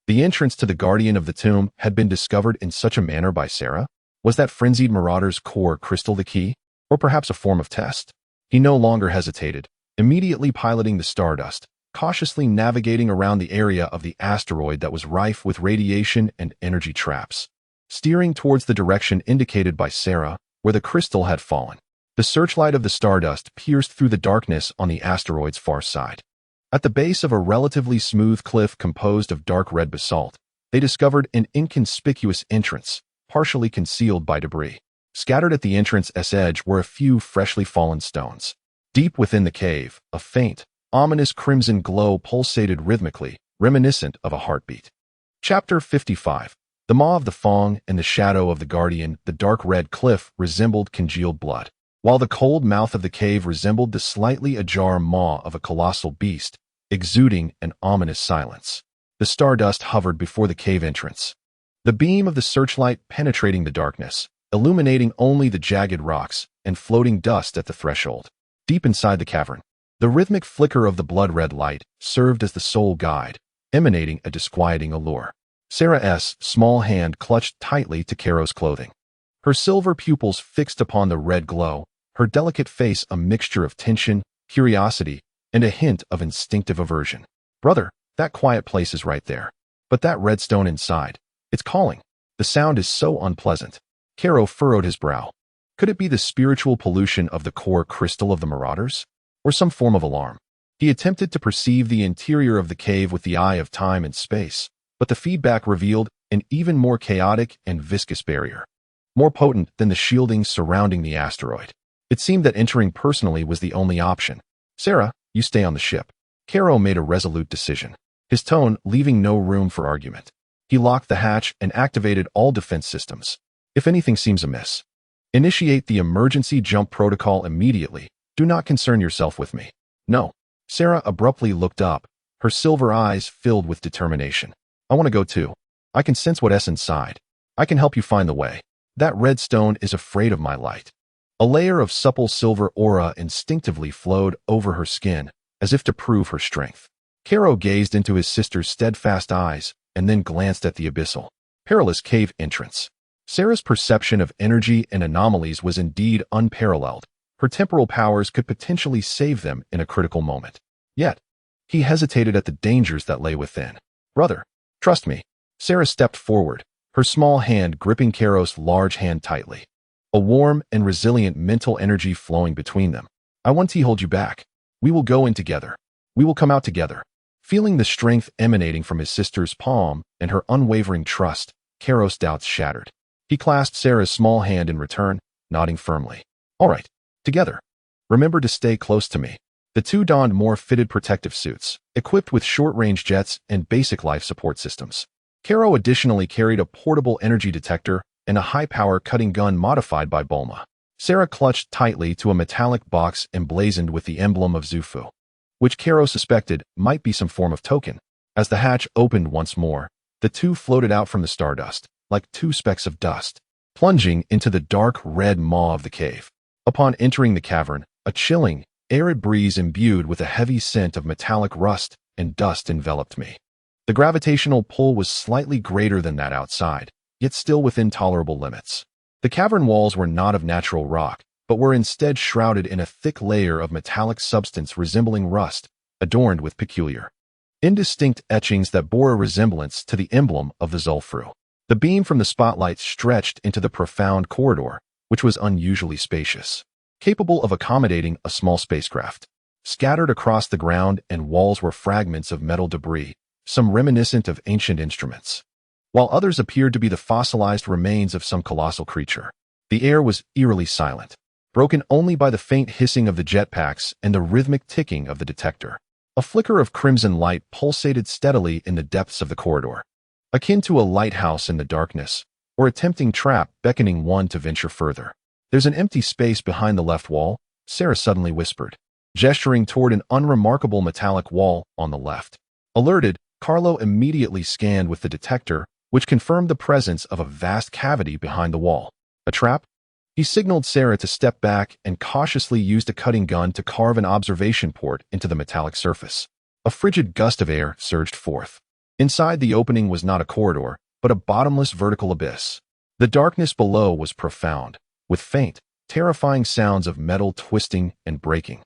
The entrance to the guardian of the tomb had been discovered in such a manner by Sera? Was that frenzied marauder's core crystal the key? Or perhaps a form of test? He no longer hesitated, immediately piloting the Stardust, cautiously navigating around the area of the asteroid that was rife with radiation and energy traps, steering towards the direction indicated by Sera, where the crystal had fallen. The searchlight of the Stardust pierced through the darkness on the asteroid's far side. At the base of a relatively smooth cliff composed of dark red basalt, they discovered an inconspicuous entrance, partially concealed by debris. Scattered at the entrance's edge were a few freshly fallen stones. Deep within the cave, a faint, ominous crimson glow pulsated rhythmically, reminiscent of a heartbeat. Chapter 55. The Maw of the Fong and the Shadow of the Guardian. The dark red cliff resembled congealed blood, while the cold mouth of the cave resembled the slightly ajar maw of a colossal beast, exuding an ominous silence. The Stardust hovered before the cave entrance, the beam of the searchlight penetrating the darkness, illuminating only the jagged rocks and floating dust at the threshold. Deep inside the cavern, the rhythmic flicker of the blood-red light served as the sole guide, emanating a disquieting allure. Sera's small hand clutched tightly to Kaios's clothing, her silver pupils fixed upon the red glow, her delicate face a mixture of tension, curiosity, and a hint of instinctive aversion. Brother, that quiet place is right there. But that red stone inside, it's calling. The sound is so unpleasant. Kaios furrowed his brow. Could it be the spiritual pollution of the core crystal of the Marauders? Or some form of alarm? He attempted to perceive the interior of the cave with the eye of time and space, but the feedback revealed an even more chaotic and viscous barrier, more potent than the shielding surrounding the asteroid. It seemed that entering personally was the only option. Sera, you stay on the ship. Kaios made a resolute decision, his tone leaving no room for argument. He locked the hatch and activated all defense systems. If anything seems amiss, initiate the emergency jump protocol immediately. Do not concern yourself with me. No. Sera abruptly looked up, her silver eyes filled with determination. I want to go too. I can sense what's inside. I can help you find the way. That red stone is afraid of my light. A layer of supple silver aura instinctively flowed over her skin, as if to prove her strength. Kaios gazed into his sister's steadfast eyes, and then glanced at the abyssal, perilous cave entrance. Sera's perception of energy and anomalies was indeed unparalleled. Her temporal powers could potentially save them in a critical moment. Yet, he hesitated at the dangers that lay within. Brother, trust me. Sera stepped forward, her small hand gripping Kaios's large hand tightly, a warm and resilient mental energy flowing between them. I won't hold you back. We will go in together. We will come out together. Feeling the strength emanating from his sister's palm and her unwavering trust, Kaios's doubts shattered. He clasped Sera's small hand in return, nodding firmly. All right, together. Remember to stay close to me. The two donned more fitted protective suits, equipped with short-range jets and basic life support systems. Kaios additionally carried a portable energy detector and a high-power cutting gun modified by Bulma. Sera clutched tightly to a metallic box emblazoned with the emblem of Zufu, which Kaios suspected might be some form of token. As the hatch opened once more, the two floated out from the Stardust, like two specks of dust, plunging into the dark red maw of the cave. Upon entering the cavern, a chilling, arid breeze imbued with a heavy scent of metallic rust and dust enveloped me. The gravitational pull was slightly greater than that outside, yet still within tolerable limits. The cavern walls were not of natural rock, but were instead shrouded in a thick layer of metallic substance resembling rust, adorned with peculiar, indistinct etchings that bore a resemblance to the emblem of the Zulfru. The beam from the spotlight stretched into the profound corridor, which was unusually spacious, capable of accommodating a small spacecraft. Scattered across the ground and walls were fragments of metal debris, some reminiscent of ancient instruments, while others appeared to be the fossilized remains of some colossal creature. The air was eerily silent, broken only by the faint hissing of the jetpacks and the rhythmic ticking of the detector. A flicker of crimson light pulsated steadily in the depths of the corridor, akin to a lighthouse in the darkness, or a tempting trap beckoning one to venture further. There's an empty space behind the left wall, Sera suddenly whispered, gesturing toward an unremarkable metallic wall on the left. Alerted, Carlo immediately scanned with the detector, which confirmed the presence of a vast cavity behind the wall. A trap? He signaled Sera to step back and cautiously used a cutting gun to carve an observation port into the metallic surface. A frigid gust of air surged forth. Inside the opening was not a corridor, but a bottomless vertical abyss. The darkness below was profound, with faint, terrifying sounds of metal twisting and breaking,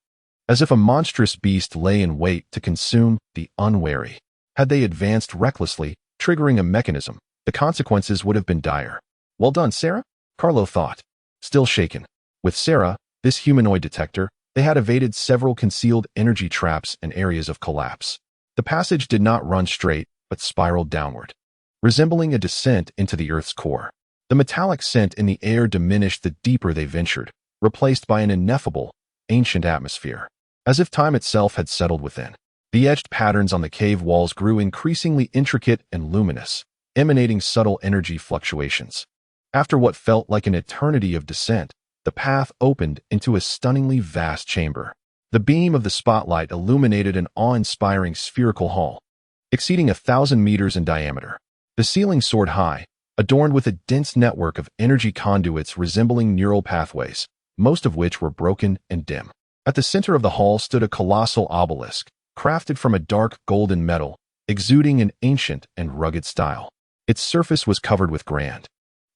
as if a monstrous beast lay in wait to consume the unwary. Had they advanced recklessly, triggering a mechanism, the consequences would have been dire. Well done, Sera? Carlo thought, still shaken. With Sera, this humanoid detector, they had evaded several concealed energy traps and areas of collapse. The passage did not run straight, but spiraled downward, resembling a descent into the Earth's core. The metallic scent in the air diminished the deeper they ventured, replaced by an ineffable, ancient atmosphere, as if time itself had settled within. The etched patterns on the cave walls grew increasingly intricate and luminous, emanating subtle energy fluctuations. After what felt like an eternity of descent, the path opened into a stunningly vast chamber. The beam of the spotlight illuminated an awe-inspiring spherical hall, exceeding 1,000 meters in diameter. The ceiling soared high, adorned with a dense network of energy conduits resembling neural pathways, most of which were broken and dim. At the center of the hall stood a colossal obelisk, crafted from a dark golden metal, exuding an ancient and rugged style. Its surface was covered with grand,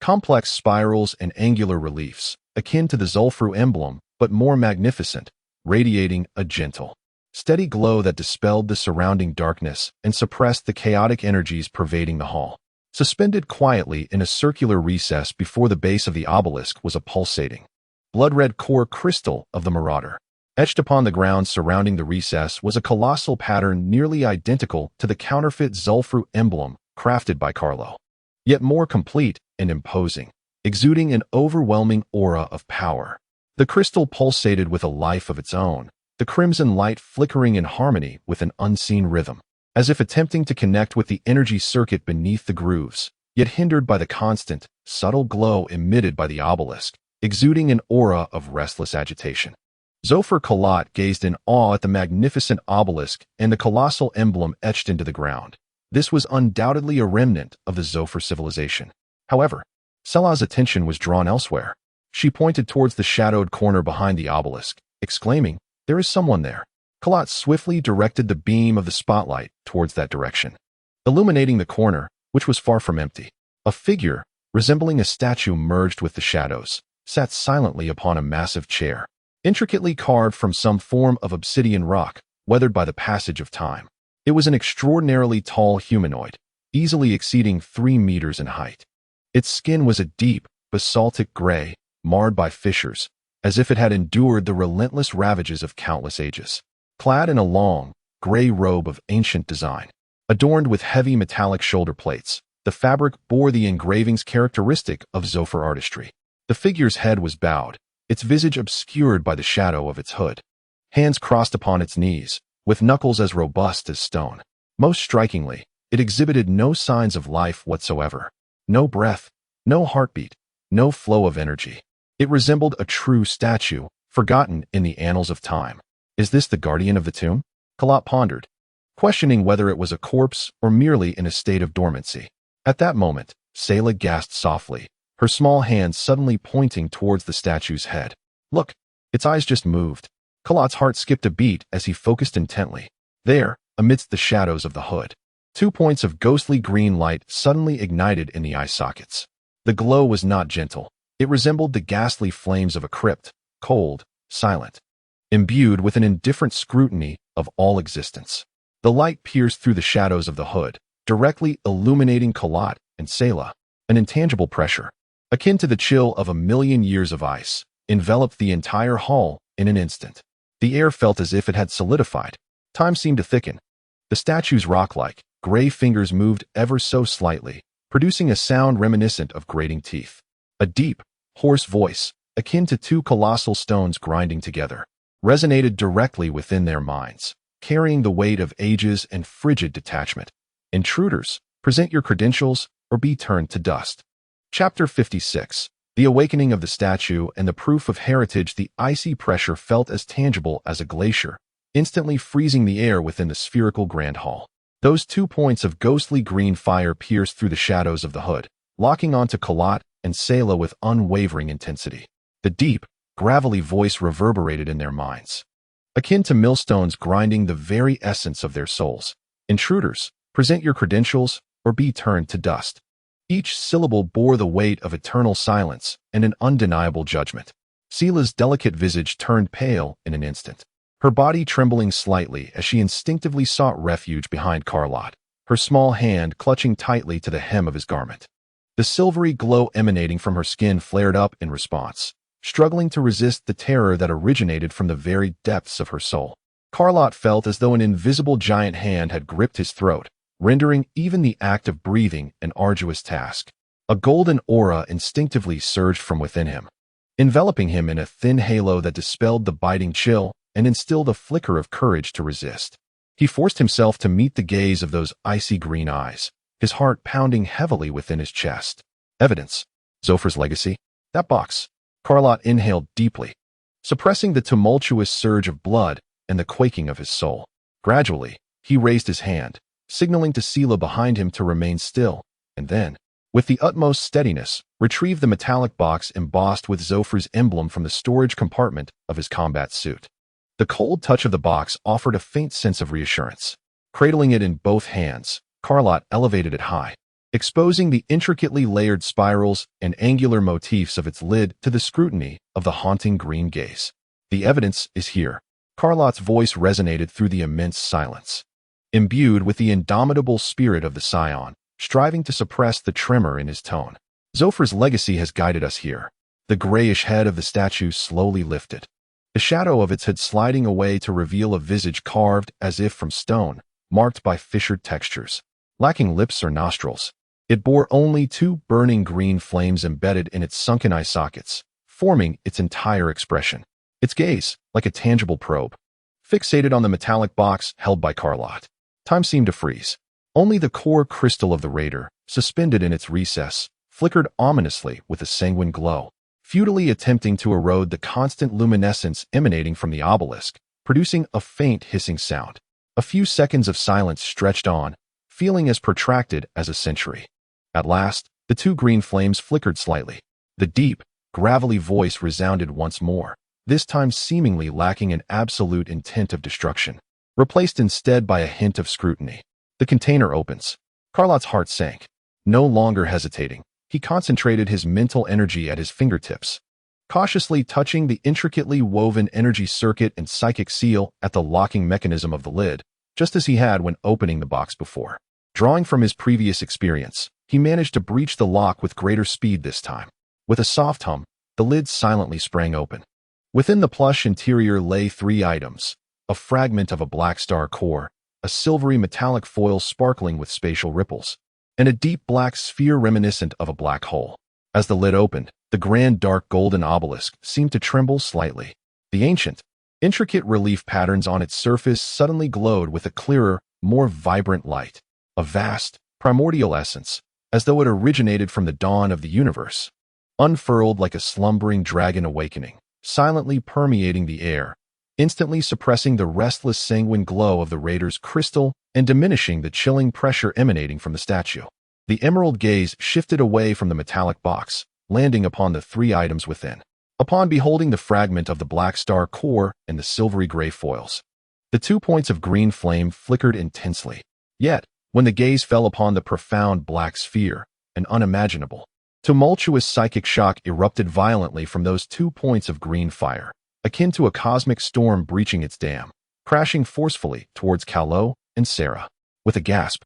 complex spirals and angular reliefs, akin to the Zulfru emblem, but more magnificent, radiating a gentle, steady glow that dispelled the surrounding darkness and suppressed the chaotic energies pervading the hall. Suspended quietly in a circular recess before the base of the obelisk was a pulsating, blood-red core crystal of the Marauder. Etched upon the ground surrounding the recess was a colossal pattern nearly identical to the counterfeit Zulfru emblem crafted by Carlo, yet more complete and imposing, exuding an overwhelming aura of power. The crystal pulsated with a life of its own, the crimson light flickering in harmony with an unseen rhythm, as if attempting to connect with the energy circuit beneath the grooves, yet hindered by the constant, subtle glow emitted by the obelisk, exuding an aura of restless agitation. Zofar Kalat gazed in awe at the magnificent obelisk and the colossal emblem etched into the ground. This was undoubtedly a remnant of the Zofar civilization. However, Selah's attention was drawn elsewhere. She pointed towards the shadowed corner behind the obelisk, exclaiming, "There is someone there." Kalat swiftly directed the beam of the spotlight towards that direction, illuminating the corner, which was far from empty. A figure, resembling a statue merged with the shadows, sat silently upon a massive chair, intricately carved from some form of obsidian rock, weathered by the passage of time. It was an extraordinarily tall humanoid, easily exceeding 3 meters in height. Its skin was a deep, basaltic gray, marred by fissures, as if it had endured the relentless ravages of countless ages. Clad in a long, gray robe of ancient design, adorned with heavy metallic shoulder plates, the fabric bore the engravings characteristic of Zofar artistry. The figure's head was bowed, its visage obscured by the shadow of its hood, hands crossed upon its knees, with knuckles as robust as stone. Most strikingly, it exhibited no signs of life whatsoever. No breath, no heartbeat, no flow of energy. It resembled a true statue, forgotten in the annals of time. Is this the guardian of the tomb? Kalat pondered, questioning whether it was a corpse or merely in a state of dormancy. At that moment, Sayla gasped softly, her small hand suddenly pointing towards the statue's head. Look, its eyes just moved. Kalat's heart skipped a beat as he focused intently. There, amidst the shadows of the hood, 2 points of ghostly green light suddenly ignited in the eye sockets. The glow was not gentle. It resembled the ghastly flames of a crypt, cold, silent, imbued with an indifferent scrutiny of all existence. The light pierced through the shadows of the hood, directly illuminating Kalat and Sayla. An intangible pressure, akin to the chill of 1,000,000 years of ice, enveloped the entire hall in an instant. The air felt as if it had solidified. Time seemed to thicken. The statue's rock-like, gray fingers moved ever so slightly, producing a sound reminiscent of grating teeth. A deep, hoarse voice, akin to 2 colossal stones grinding together, resonated directly within their minds, carrying the weight of ages and frigid detachment. Intruders, present your credentials or be turned to dust. Chapter 56. The awakening of the statue and the proof of heritage. The icy pressure felt as tangible as a glacier, instantly freezing the air within the spherical grand hall. Those 2 points of ghostly green fire pierced through the shadows of the hood, locking onto Kalat and Sayla with unwavering intensity. The deep, gravelly voice reverberated in their minds, akin to millstones grinding the very essence of their souls. Intruders, present your credentials or be turned to dust. Each syllable bore the weight of eternal silence and an undeniable judgment. Sela's delicate visage turned pale in an instant, her body trembling slightly as she instinctively sought refuge behind Carlot, her small hand clutching tightly to the hem of his garment. The silvery glow emanating from her skin flared up in response, struggling to resist the terror that originated from the very depths of her soul. Carlot felt as though an invisible giant hand had gripped his throat, rendering even the act of breathing an arduous task. A golden aura instinctively surged from within him, enveloping him in a thin halo that dispelled the biting chill and instilled a flicker of courage to resist. He forced himself to meet the gaze of those icy green eyes, his heart pounding heavily within his chest. Evidence. Zophir's legacy? That box. Carlot inhaled deeply, suppressing the tumultuous surge of blood and the quaking of his soul. Gradually, he raised his hand, signaling to Sela behind him to remain still, and then, with the utmost steadiness, retrieved the metallic box embossed with Zophir's emblem from the storage compartment of his combat suit. The cold touch of the box offered a faint sense of reassurance. Cradling it in both hands, Carlot elevated it high, exposing the intricately layered spirals and angular motifs of its lid to the scrutiny of the haunting green gaze. The evidence is here. Carlot's voice resonated through the immense silence, imbued with the indomitable spirit of the scion, striving to suppress the tremor in his tone. Zophir's legacy has guided us here. The grayish head of the statue slowly lifted, the shadow of its head sliding away to reveal a visage carved as if from stone, marked by fissured textures. Lacking lips or nostrils, it bore only two burning green flames embedded in its sunken eye sockets, forming its entire expression. Its gaze, like a tangible probe, fixated on the metallic box held by Carlot. Time seemed to freeze. Only the core crystal of the raider, suspended in its recess, flickered ominously with a sanguine glow, futilely attempting to erode the constant luminescence emanating from the obelisk, producing a faint hissing sound. A few seconds of silence stretched on, feeling as protracted as a century. At last, the two green flames flickered slightly. The deep, gravelly voice resounded once more, this time seemingly lacking an absolute intent of destruction, replaced instead by a hint of scrutiny. The container opens. Carlot's heart sank. No longer hesitating, he concentrated his mental energy at his fingertips, cautiously touching the intricately woven energy circuit and psychic seal at the locking mechanism of the lid, just as he had when opening the box before. Drawing from his previous experience, he managed to breach the lock with greater speed this time. With a soft hum, the lid silently sprang open. Within the plush interior lay three items: a fragment of a black star core, a silvery metallic foil sparkling with spatial ripples, and a deep black sphere reminiscent of a black hole. As the lid opened, the grand dark golden obelisk seemed to tremble slightly. The ancient, intricate relief patterns on its surface suddenly glowed with a clearer, more vibrant light, a vast, primordial essence, as though it originated from the dawn of the universe, unfurled like a slumbering dragon awakening, silently permeating the air, instantly suppressing the restless sanguine glow of the raider's crystal and diminishing the chilling pressure emanating from the statue. The emerald gaze shifted away from the metallic box, landing upon the three items within. Upon beholding the fragment of the black star core and the silvery gray foils, the 2 points of green flame flickered intensely. Yet, when the gaze fell upon the profound black sphere, an unimaginable, tumultuous psychic shock erupted violently from those 2 points of green fire, akin to a cosmic storm breaching its dam, crashing forcefully towards Kalo and Sera. With a gasp,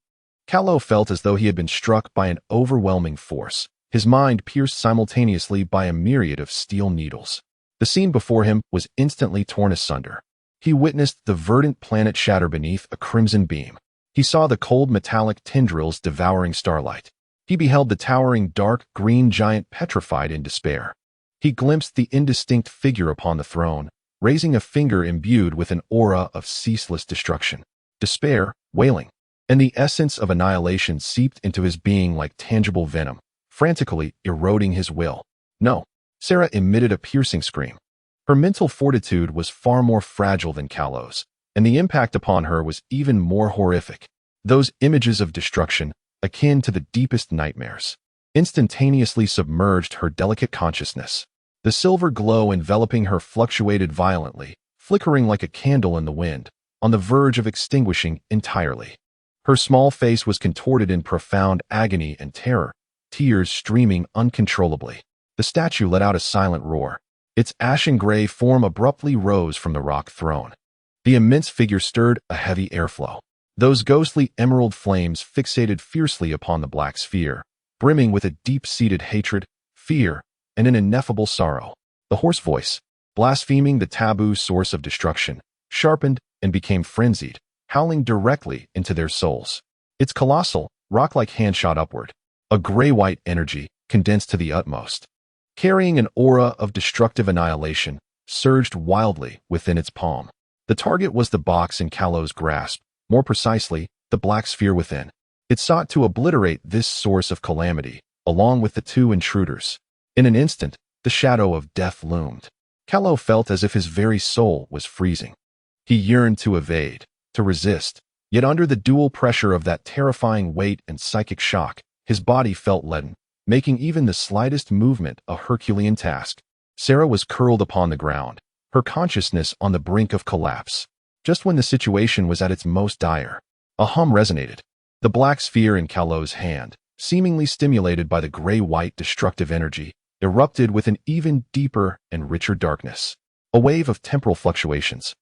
Kalo felt as though he had been struck by an overwhelming force, his mind pierced simultaneously by a myriad of steel needles. The scene before him was instantly torn asunder. He witnessed the verdant planet shatter beneath a crimson beam. He saw the cold metallic tendrils devouring starlight. He beheld the towering dark green giant petrified in despair. He glimpsed the indistinct figure upon the throne, raising a finger imbued with an aura of ceaseless destruction. Despair, wailing, and the essence of annihilation seeped into his being like tangible venom, frantically eroding his will. No. Sera emitted a piercing scream. Her mental fortitude was far more fragile than Kalo's, and the impact upon her was even more horrific. Those images of destruction, akin to the deepest nightmares, instantaneously submerged her delicate consciousness. The silver glow enveloping her fluctuated violently, flickering like a candle in the wind, on the verge of extinguishing entirely. Her small face was contorted in profound agony and terror, tears streaming uncontrollably. The statue let out a silent roar. Its ashen gray form abruptly rose from the rock throne. The immense figure stirred a heavy airflow. Those ghostly emerald flames fixated fiercely upon the black sphere, brimming with a deep-seated hatred, fear, and an ineffable sorrow. The hoarse voice, blaspheming the taboo source of destruction, sharpened and became frenzied, howling directly into their souls. Its colossal, rock-like hand shot upward, a gray-white energy, condensed to the utmost. Carrying an aura of destructive annihilation, surged wildly within its palm. The target was the box in Kalo's grasp, more precisely, the black sphere within. It sought to obliterate this source of calamity, along with the two intruders. In an instant, the shadow of death loomed. Kalo felt as if his very soul was freezing. He yearned to evade, to resist, yet under the dual pressure of that terrifying weight and psychic shock, his body felt leaden, making even the slightest movement a Herculean task. Sera was curled upon the ground, her consciousness on the brink of collapse. Just when the situation was at its most dire, a hum resonated. The black sphere in Kalo's hand, seemingly stimulated by the gray-white destructive energy, erupted with an even deeper and richer darkness. A wave of temporal fluctuations,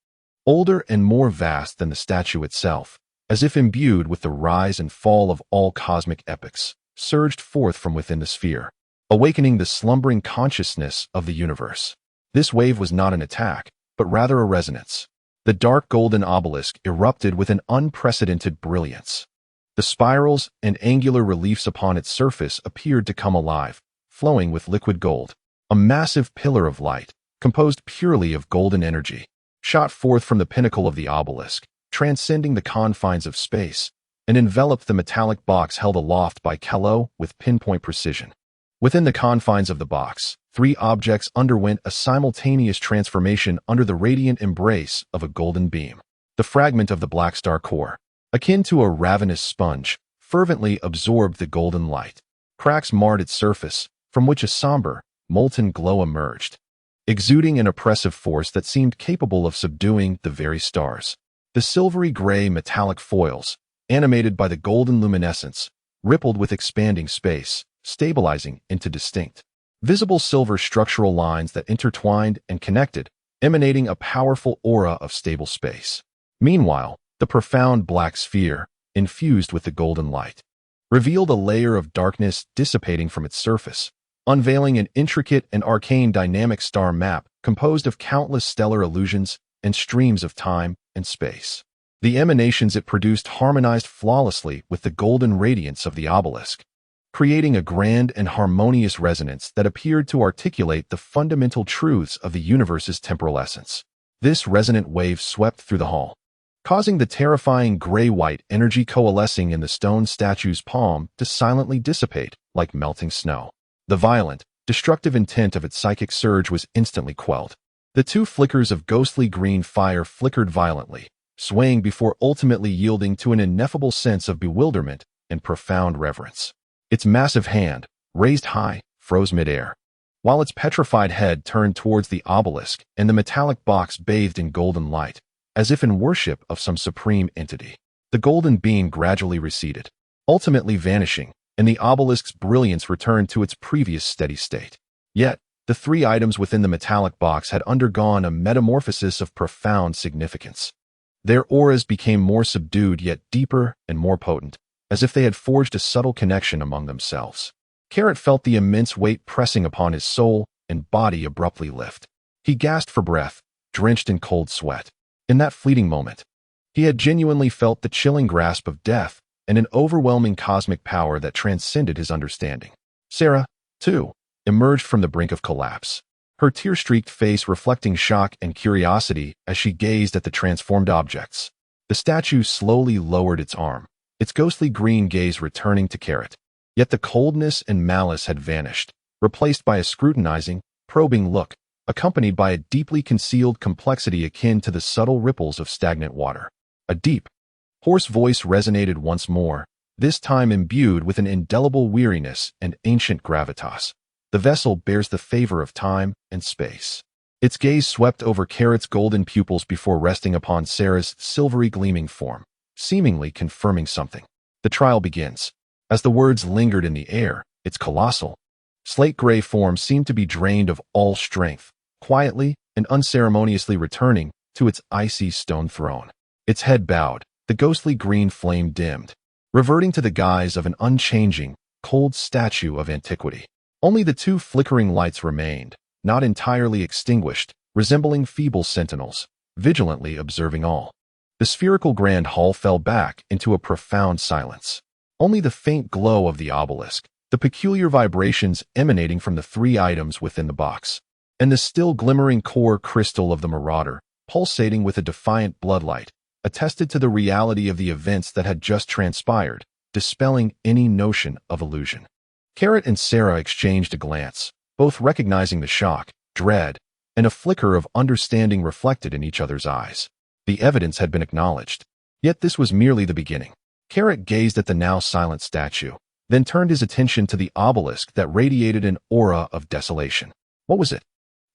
older and more vast than the statue itself, as if imbued with the rise and fall of all cosmic epochs, surged forth from within the sphere, awakening the slumbering consciousness of the universe. This wave was not an attack, but rather a resonance. The dark golden obelisk erupted with an unprecedented brilliance. The spirals and angular reliefs upon its surface appeared to come alive, flowing with liquid gold. A massive pillar of light, composed purely of golden energy, shot forth from the pinnacle of the obelisk, transcending the confines of space, and enveloped the metallic box held aloft by Kalo with pinpoint precision. Within the confines of the box, three objects underwent a simultaneous transformation under the radiant embrace of a golden beam. The fragment of the black star core, akin to a ravenous sponge, fervently absorbed the golden light. Cracks marred its surface, from which a somber, molten glow emerged, exuding an oppressive force that seemed capable of subduing the very stars. The silvery gray metallic foils, animated by the golden luminescence, rippled with expanding space, stabilizing into distinct, visible silver structural lines that intertwined and connected, emanating a powerful aura of stable space. Meanwhile, the profound black sphere, infused with the golden light, revealed a layer of darkness dissipating from its surface, unveiling an intricate and arcane dynamic star map composed of countless stellar illusions and streams of time and space. The emanations it produced harmonized flawlessly with the golden radiance of the obelisk, creating a grand and harmonious resonance that appeared to articulate the fundamental truths of the universe's temporal essence. This resonant wave swept through the hall, causing the terrifying gray-white energy coalescing in the stone statue's palm to silently dissipate like melting snow. The violent, destructive intent of its psychic surge was instantly quelled. The two flickers of ghostly green fire flickered violently, swaying before ultimately yielding to an ineffable sense of bewilderment and profound reverence. Its massive hand, raised high, froze midair, while its petrified head turned towards the obelisk and the metallic box bathed in golden light, as if in worship of some supreme entity. The golden beam gradually receded, ultimately vanishing, and the obelisk's brilliance returned to its previous steady state. Yet, the three items within the metallic box had undergone a metamorphosis of profound significance. Their auras became more subdued yet deeper and more potent, as if they had forged a subtle connection among themselves. Carrot felt the immense weight pressing upon his soul and body abruptly lift. He gasped for breath, drenched in cold sweat. In that fleeting moment, he had genuinely felt the chilling grasp of death and an overwhelming cosmic power that transcended his understanding. Sera, too, emerged from the brink of collapse, her tear-streaked face reflecting shock and curiosity as she gazed at the transformed objects. The statue slowly lowered its arm, its ghostly green gaze returning to Carrot. Yet the coldness and malice had vanished, replaced by a scrutinizing, probing look, accompanied by a deeply concealed complexity akin to the subtle ripples of stagnant water. A deep, hoarse voice resonated once more, this time imbued with an indelible weariness and ancient gravitas. The vessel bears the favor of time and space. Its gaze swept over Carrot's golden pupils before resting upon Sera's silvery gleaming form, seemingly confirming something. The trial begins. As the words lingered in the air, its colossal, slate-gray form seemed to be drained of all strength, quietly and unceremoniously returning to its icy stone throne. Its head bowed, the ghostly green flame dimmed, reverting to the guise of an unchanging, cold statue of antiquity. Only the two flickering lights remained, not entirely extinguished, resembling feeble sentinels, vigilantly observing all. The spherical grand hall fell back into a profound silence. Only the faint glow of the obelisk, the peculiar vibrations emanating from the three items within the box, and the still glimmering core crystal of the marauder, pulsating with a defiant bloodlight, attested to the reality of the events that had just transpired, dispelling any notion of illusion. Carrot and Sera exchanged a glance, both recognizing the shock, dread, and a flicker of understanding reflected in each other's eyes. The evidence had been acknowledged, yet this was merely the beginning. Carrot gazed at the now silent statue, then turned his attention to the obelisk that radiated an aura of desolation. What was it?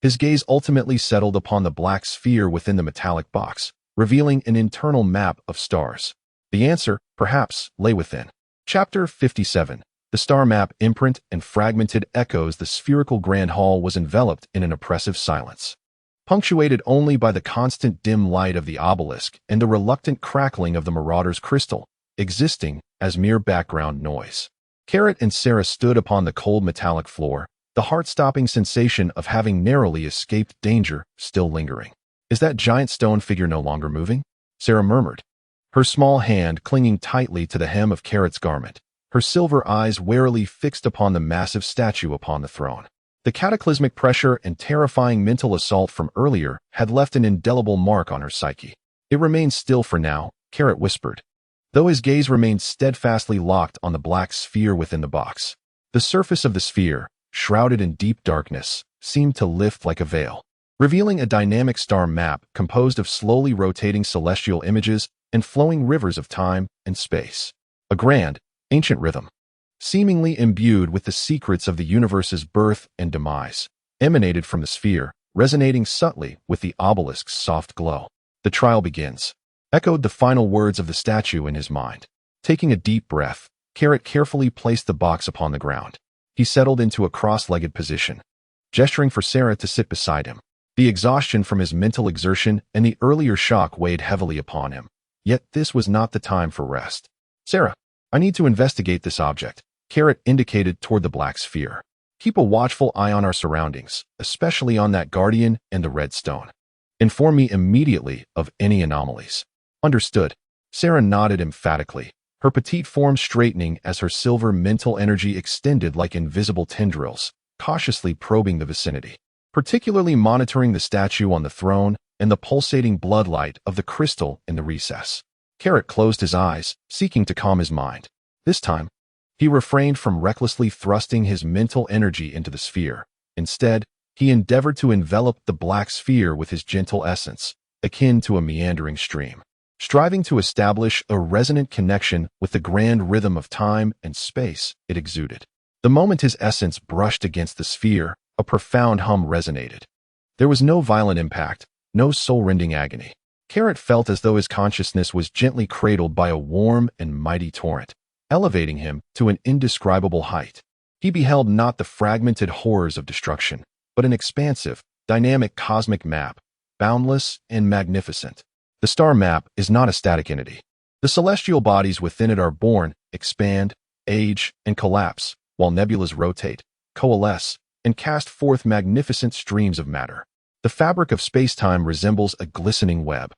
His gaze ultimately settled upon the black sphere within the metallic box, revealing an internal map of stars. The answer, perhaps, lay within. Chapter 57. The star map imprint and fragmented echoes. The spherical grand hall was enveloped in an oppressive silence, punctuated only by the constant dim light of the obelisk and the reluctant crackling of the marauder's crystal, existing as mere background noise. Carrot and Sera stood upon the cold metallic floor, the heart-stopping sensation of having narrowly escaped danger still lingering. "Is that giant stone figure no longer moving?" Sera murmured, her small hand clinging tightly to the hem of Carrot's garment, her silver eyes warily fixed upon the massive statue upon the throne. The cataclysmic pressure and terrifying mental assault from earlier had left an indelible mark on her psyche. "It remains still for now," Carrot whispered, though his gaze remained steadfastly locked on the black sphere within the box. The surface of the sphere, shrouded in deep darkness, seemed to lift like a veil, revealing a dynamic star map composed of slowly rotating celestial images and flowing rivers of time and space. A grand, ancient rhythm, seemingly imbued with the secrets of the universe's birth and demise, emanated from the sphere, resonating subtly with the obelisk's soft glow. "The trial begins," echoed the final words of the statue in his mind. Taking a deep breath, Carrot carefully placed the box upon the ground. He settled into a cross-legged position, gesturing for Sera to sit beside him. The exhaustion from his mental exertion and the earlier shock weighed heavily upon him. Yet this was not the time for rest. "Sera, I need to investigate this object," Carrot indicated toward the black sphere. "Keep a watchful eye on our surroundings, especially on that guardian and the red stone. Inform me immediately of any anomalies." "Understood." Sera nodded emphatically, her petite form straightening as her silver mental energy extended like invisible tendrils, cautiously probing the vicinity, particularly monitoring the statue on the throne and the pulsating bloodlight of the crystal in the recess. Carrot closed his eyes, seeking to calm his mind. This time, he refrained from recklessly thrusting his mental energy into the sphere. Instead, he endeavored to envelop the black sphere with his gentle essence, akin to a meandering stream, striving to establish a resonant connection with the grand rhythm of time and space it exuded. The moment his essence brushed against the sphere, a profound hum resonated. There was no violent impact, no soul-rending agony. Carrot felt as though his consciousness was gently cradled by a warm and mighty torrent, elevating him to an indescribable height. He beheld not the fragmented horrors of destruction, but an expansive, dynamic cosmic map, boundless and magnificent. The star map is not a static entity. The celestial bodies within it are born, expand, age, and collapse, while nebulas rotate, coalesce, and cast forth magnificent streams of matter. The fabric of space-time resembles a glistening web,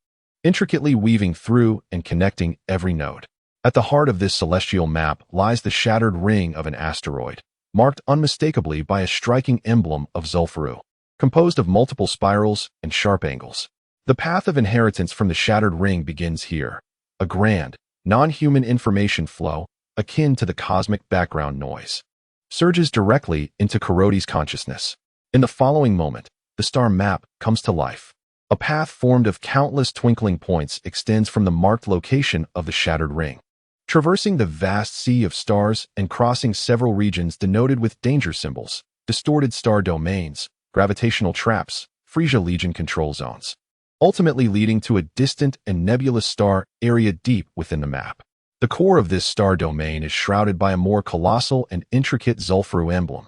intricately weaving through and connecting every node. At the heart of this celestial map lies the shattered ring of an asteroid, marked unmistakably by a striking emblem of Zulfuru, composed of multiple spirals and sharp angles. The path of inheritance from the shattered ring begins here, a grand, non-human information flow, akin to the cosmic background noise, surges directly into Karoti's consciousness. In the following moment, the star map comes to life. A path formed of countless twinkling points extends from the marked location of the shattered ring, traversing the vast sea of stars and crossing several regions denoted with danger symbols, distorted star domains, gravitational traps, Frieza Legion control zones, ultimately leading to a distant and nebulous star area deep within the map. The core of this star domain is shrouded by a more colossal and intricate Zulfuru emblem,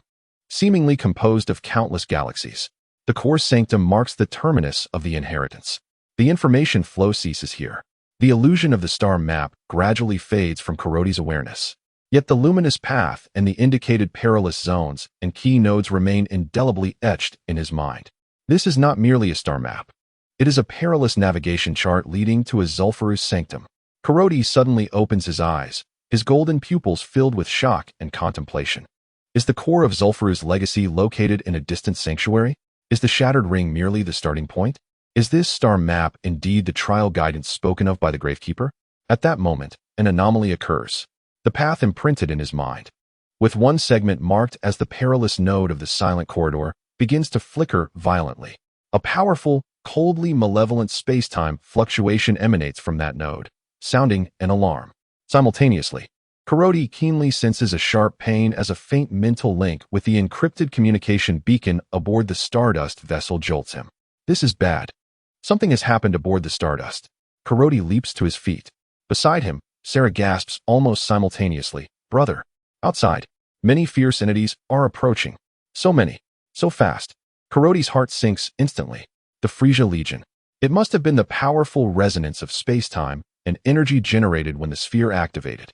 seemingly composed of countless galaxies. The core sanctum marks the terminus of the inheritance. The information flow ceases here. The illusion of the star map gradually fades from Kuroti's awareness. Yet the luminous path and the indicated perilous zones and key nodes remain indelibly etched in his mind. This is not merely a star map. It is a perilous navigation chart leading to a Zul'Faruz's sanctum. Kuroti suddenly opens his eyes, his golden pupils filled with shock and contemplation. Is the core of Zul'Faruz's legacy located in a distant sanctuary? Is the shattered ring merely the starting point? Is this star map indeed the trial guidance spoken of by the Gravekeeper? At that moment, an anomaly occurs. The path imprinted in his mind, with one segment marked as the perilous node of the silent corridor, begins to flicker violently. A powerful, coldly malevolent space-time fluctuation emanates from that node, sounding an alarm. Simultaneously, Kuroti keenly senses a sharp pain as a faint mental link with the encrypted communication beacon aboard the Stardust vessel jolts him. This is bad. Something has happened aboard the Stardust. Kuroti leaps to his feet. Beside him, Sera gasps almost simultaneously, "Brother!" Outside, many fierce entities are approaching. So many, so fast. Kuroti's heart sinks instantly. The Frieza Legion. It must have been the powerful resonance of space-time and energy generated when the sphere activated,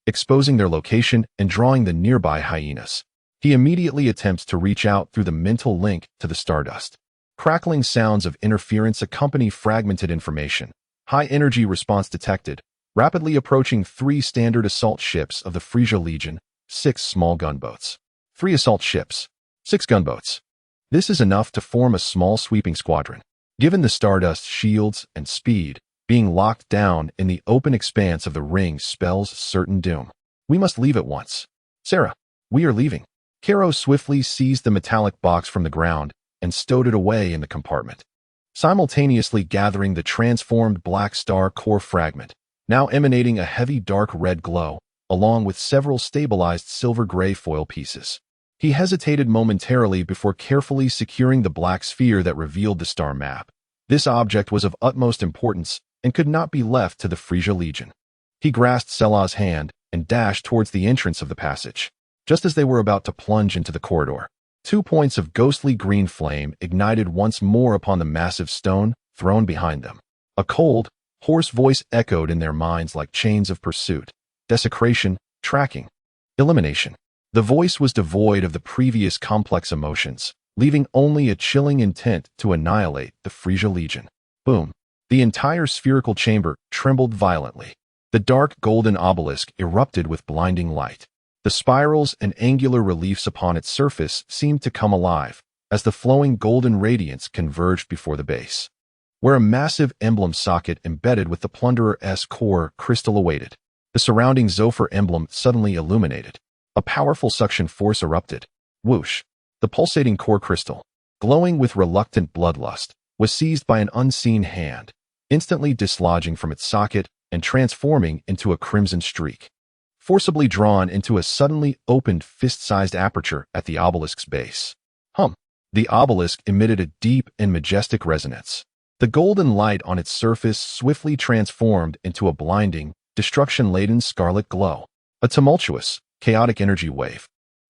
exposing their location and drawing the nearby hyenas. He immediately attempts to reach out through the mental link to the Stardust. Crackling sounds of interference accompany fragmented information. High-energy response detected. Rapidly approaching 3 standard assault ships of the Frieza Legion, 6 small gunboats. 3 assault ships, 6 gunboats. This is enough to form a small sweeping squadron. Given the Stardust's shields and speed, being locked down in the open expanse of the ring spells certain doom. We must leave at once. Sera, we are leaving. Karo swiftly seized the metallic box from the ground and stowed it away in the compartment, simultaneously gathering the transformed Black Star core fragment, now emanating a heavy dark red glow, along with several stabilized silver-gray foil pieces. He hesitated momentarily before carefully securing the black sphere that revealed the star map. This object was of utmost importance and could not be left to the Frieza Legion. He grasped Selah's hand and dashed towards the entrance of the passage. Just as they were about to plunge into the corridor, 2 points of ghostly green flame ignited once more upon the massive stone thrown behind them. A cold, hoarse voice echoed in their minds like chains of pursuit, desecration, tracking, elimination. The voice was devoid of the previous complex emotions, leaving only a chilling intent to annihilate the Frieza Legion. Boom. The entire spherical chamber trembled violently. The dark golden obelisk erupted with blinding light. The spirals and angular reliefs upon its surface seemed to come alive as the flowing golden radiance converged before the base, where a massive emblem socket embedded with the Plunderer's core crystal awaited. The surrounding Zophar emblem suddenly illuminated. A powerful suction force erupted. Whoosh! The pulsating core crystal, glowing with reluctant bloodlust, was seized by an unseen hand, instantly dislodging from its socket and transforming into a crimson streak, forcibly drawn into a suddenly opened fist-sized aperture at the obelisk's base. Hum! The obelisk emitted a deep and majestic resonance. The golden light on its surface swiftly transformed into a blinding, destruction-laden scarlet glow. A tumultuous, chaotic energy wave,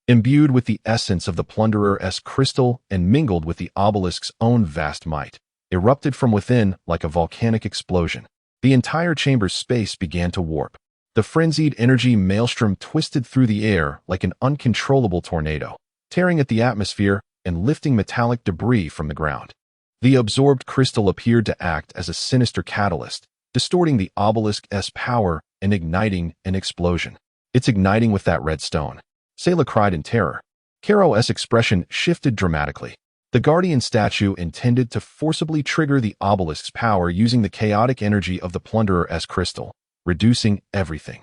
imbued with the essence of the Plunderer's crystal and mingled with the obelisk's own vast might, erupted from within like a volcanic explosion. The entire chamber's space began to warp. The frenzied energy maelstrom twisted through the air like an uncontrollable tornado, tearing at the atmosphere and lifting metallic debris from the ground. The absorbed crystal appeared to act as a sinister catalyst, distorting the obelisk's power and igniting an explosion. It's igniting with that red stone. Selah cried in terror. Karo's expression shifted dramatically. The guardian statue intended to forcibly trigger the obelisk's power using the chaotic energy of the Plunderer's crystal, reducing everything,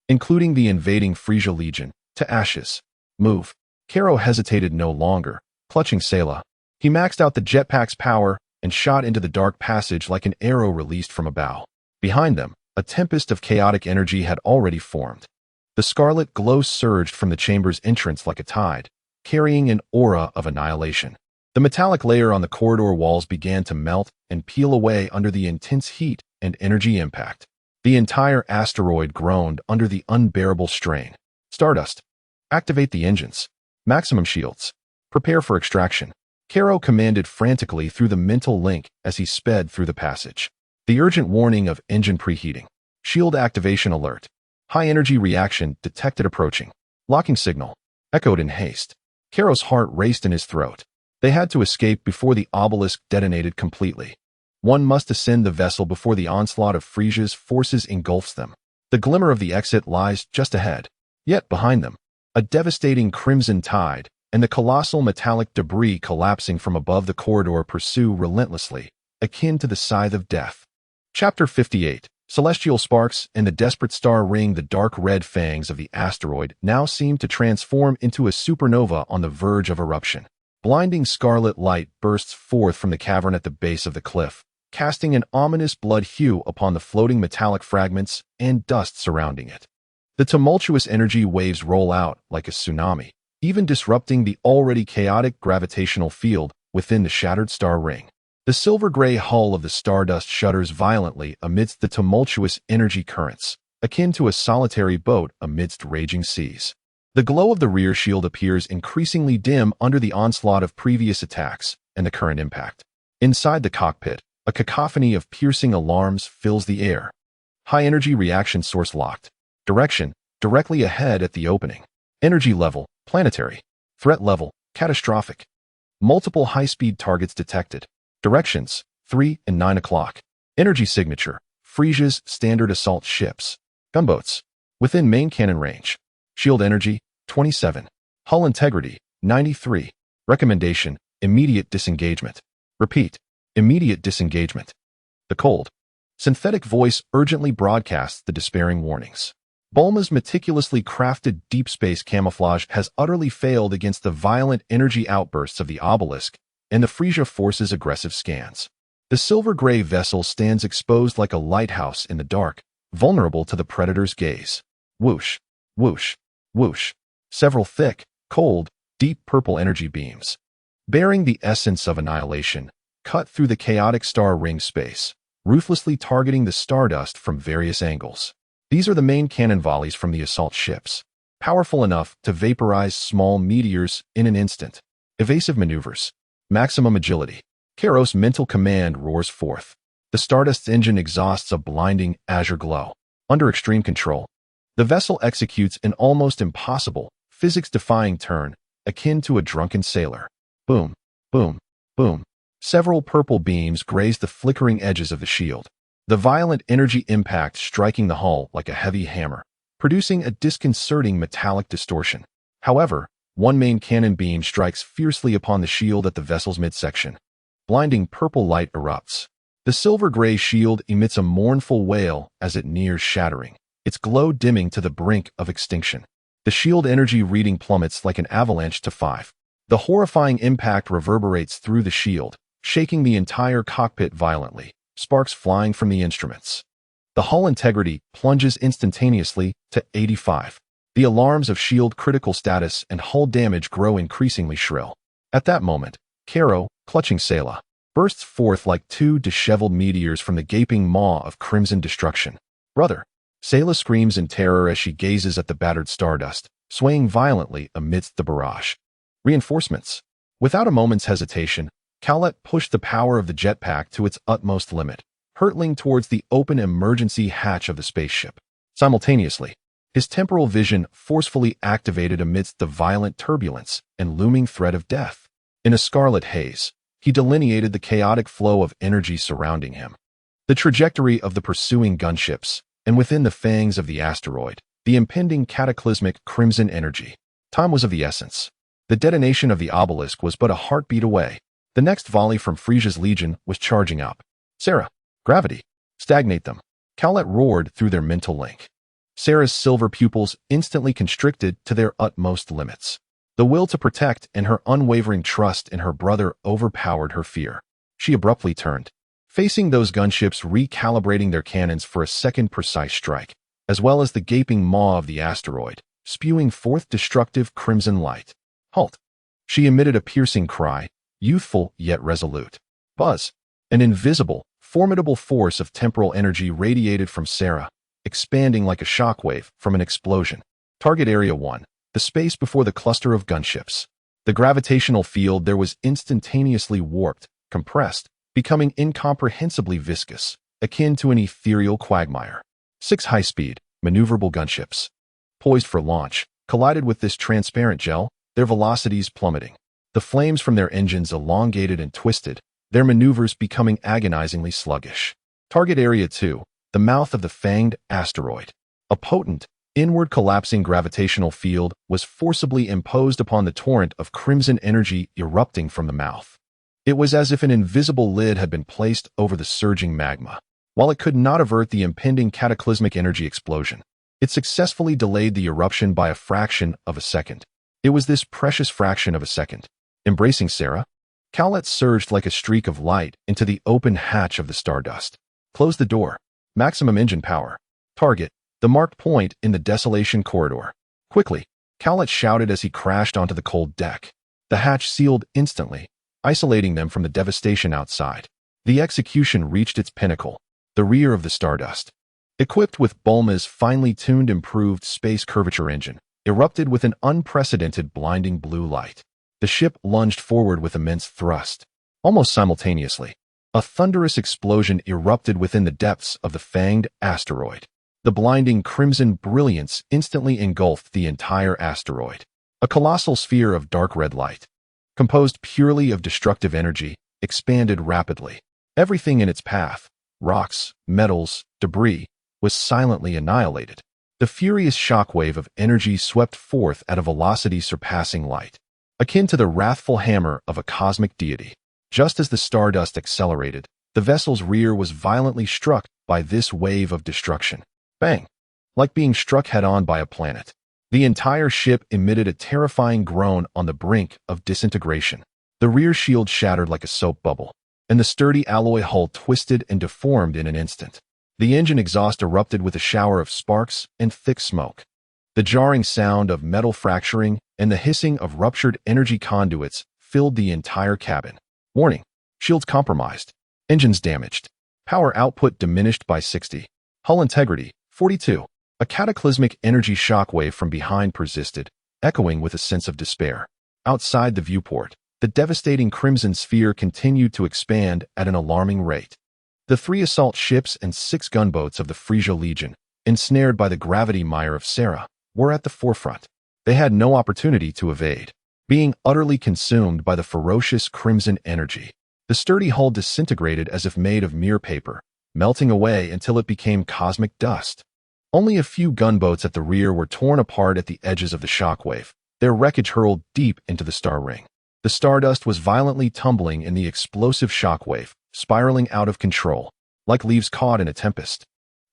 including the invading Frieza Legion, to ashes. Move. Karo hesitated no longer, clutching Selah. He maxed out the jetpack's power and shot into the dark passage like an arrow released from a bow. Behind them, a tempest of chaotic energy had already formed. The scarlet glow surged from the chamber's entrance like a tide, carrying an aura of annihilation. The metallic layer on the corridor walls began to melt and peel away under the intense heat and energy impact. The entire asteroid groaned under the unbearable strain. Stardust. Activate the engines. Maximum shields. Prepare for extraction. Karo commanded frantically through the mental link as he sped through the passage. The urgent warning of engine preheating. Shield activation alert. High energy reaction detected approaching. Locking signal. Echoed in haste. Karo's heart raced in his throat. They had to escape before the obelisk detonated completely. One must ascend the vessel before the onslaught of Frieza's forces engulfs them. The glimmer of the exit lies just ahead. Yet behind them, a devastating crimson tide and the colossal metallic debris collapsing from above the corridor pursue relentlessly, akin to the scythe of death. Chapter 58. Celestial sparks and the desperate star ring. The dark red fangs of the asteroid now seemed to transform into a supernova on the verge of eruption. Blinding scarlet light bursts forth from the cavern at the base of the cliff, casting an ominous blood hue upon the floating metallic fragments and dust surrounding it. The tumultuous energy waves roll out like a tsunami, even disrupting the already chaotic gravitational field within the shattered star ring. The silver-gray hull of the stardust shudders violently amidst the tumultuous energy currents, akin to a solitary boat amidst raging seas. The glow of the rear shield appears increasingly dim under the onslaught of previous attacks and the current impact. Inside the cockpit, a cacophony of piercing alarms fills the air. High-energy reaction source locked. Direction, directly ahead at the opening. Energy level, planetary. Threat level, catastrophic. Multiple high-speed targets detected. Directions, 3 and 9 o'clock. Energy signature, Frieza's standard assault ships. Gunboats, within main cannon range. Shield energy, 27. Hull integrity, 93. Recommendation, immediate disengagement. Repeat, immediate disengagement. The cold, synthetic voice urgently broadcasts the despairing warnings. Bulma's meticulously crafted deep space camouflage has utterly failed against the violent energy outbursts of the obelisk and the Frieza force's aggressive scans. The silver-gray vessel stands exposed like a lighthouse in the dark, vulnerable to the predator's gaze. Whoosh, whoosh, whoosh. Several thick, cold, deep purple energy beams, bearing the essence of annihilation, cut through the chaotic star ring space, ruthlessly targeting the stardust from various angles. These are the main cannon volleys from the assault ships, powerful enough to vaporize small meteors in an instant. Evasive maneuvers. Maximum agility. Karo's mental command roars forth. The Stardust's engine exhausts a blinding azure glow. Under extreme control, the vessel executes an almost impossible, physics-defying turn, akin to a drunken sailor. Boom, boom, boom. Several purple beams graze the flickering edges of the shield, the violent energy impact striking the hull like a heavy hammer, producing a disconcerting metallic distortion. However, one main cannon beam strikes fiercely upon the shield at the vessel's midsection. Blinding purple light erupts. The silver-gray shield emits a mournful wail as it nears shattering, its glow dimming to the brink of extinction. The shield energy reading plummets like an avalanche to 5. The horrifying impact reverberates through the shield, shaking the entire cockpit violently, sparks flying from the instruments. The hull integrity plunges instantaneously to 85. The alarms of shield critical status and hull damage grow increasingly shrill. At that moment, Karo, clutching Sela, bursts forth like two disheveled meteors from the gaping maw of crimson destruction. Brother! Sela screams in terror as she gazes at the battered stardust, swaying violently amidst the barrage. Reinforcements. Without a moment's hesitation, Cowlett pushed the power of the jetpack to its utmost limit, hurtling towards the open emergency hatch of the spaceship. Simultaneously, his temporal vision forcefully activated amidst the violent turbulence and looming threat of death. In a scarlet haze, he delineated the chaotic flow of energy surrounding him. The trajectory of the pursuing gunships, and within the fangs of the asteroid, the impending cataclysmic crimson energy. Time was of the essence. The detonation of the obelisk was but a heartbeat away. The next volley from Frieza's legion was charging up. Sera, gravity, stagnate them. Cowlett roared through their mental link. Sera's silver pupils instantly constricted to their utmost limits. The will to protect and her unwavering trust in her brother overpowered her fear. She abruptly turned, facing those gunships recalibrating their cannons for a second precise strike, as well as the gaping maw of the asteroid, spewing forth destructive crimson light. Halt! She emitted a piercing cry, youthful yet resolute. Buzz! An invisible, formidable force of temporal energy radiated from Sera, expanding like a shockwave from an explosion. Target Area 1, the space before the cluster of gunships. The gravitational field there was instantaneously warped, compressed, becoming incomprehensibly viscous, akin to an ethereal quagmire. 6 high-speed, maneuverable gunships, poised for launch, collided with this transparent gel, their velocities plummeting. The flames from their engines elongated and twisted, their maneuvers becoming agonizingly sluggish. Target Area 2, the mouth of the fanged asteroid. A potent, inward collapsing gravitational field was forcibly imposed upon the torrent of crimson energy erupting from the mouth. It was as if an invisible lid had been placed over the surging magma. While it could not avert the impending cataclysmic energy explosion, it successfully delayed the eruption by a fraction of a second. It was this precious fraction of a second. Embracing Sera, Cowlet surged like a streak of light into the open hatch of the stardust. Close the door. Maximum engine power. Target, the marked point in the desolation corridor. Quickly, Cowlet shouted as he crashed onto the cold deck. The hatch sealed instantly, isolating them from the devastation outside. The execution reached its pinnacle, the rear of the stardust. Equipped with Bulma's finely tuned improved space curvature engine, erupted with an unprecedented blinding blue light. The ship lunged forward with immense thrust. Almost simultaneously, a thunderous explosion erupted within the depths of the fanged asteroid. The blinding crimson brilliance instantly engulfed the entire asteroid. A colossal sphere of dark red light, composed purely of destructive energy, expanded rapidly. Everything in its path, rocks, metals, debris, was silently annihilated. The furious shockwave of energy swept forth at a velocity surpassing light, akin to the wrathful hammer of a cosmic deity. Just as the stardust accelerated, the vessel's rear was violently struck by this wave of destruction. Bang! Like being struck head-on by a planet. The entire ship emitted a terrifying groan on the brink of disintegration. The rear shield shattered like a soap bubble, and the sturdy alloy hull twisted and deformed in an instant. The engine exhaust erupted with a shower of sparks and thick smoke. The jarring sound of metal fracturing and the hissing of ruptured energy conduits filled the entire cabin. Warning: shields compromised. Engines damaged. Power output diminished by 60. Hull integrity, 42. A cataclysmic energy shockwave from behind persisted, echoing with a sense of despair. Outside the viewport, the devastating crimson sphere continued to expand at an alarming rate. The 3 assault ships and 6 gunboats of the Frieza Legion, ensnared by the gravity mire of Sera, were at the forefront. They had no opportunity to evade, being utterly consumed by the ferocious crimson energy. The sturdy hull disintegrated as if made of mere paper, melting away until it became cosmic dust. Only a few gunboats at the rear were torn apart at the edges of the shockwave, their wreckage hurled deep into the star ring. The stardust was violently tumbling in the explosive shockwave, spiraling out of control, like leaves caught in a tempest.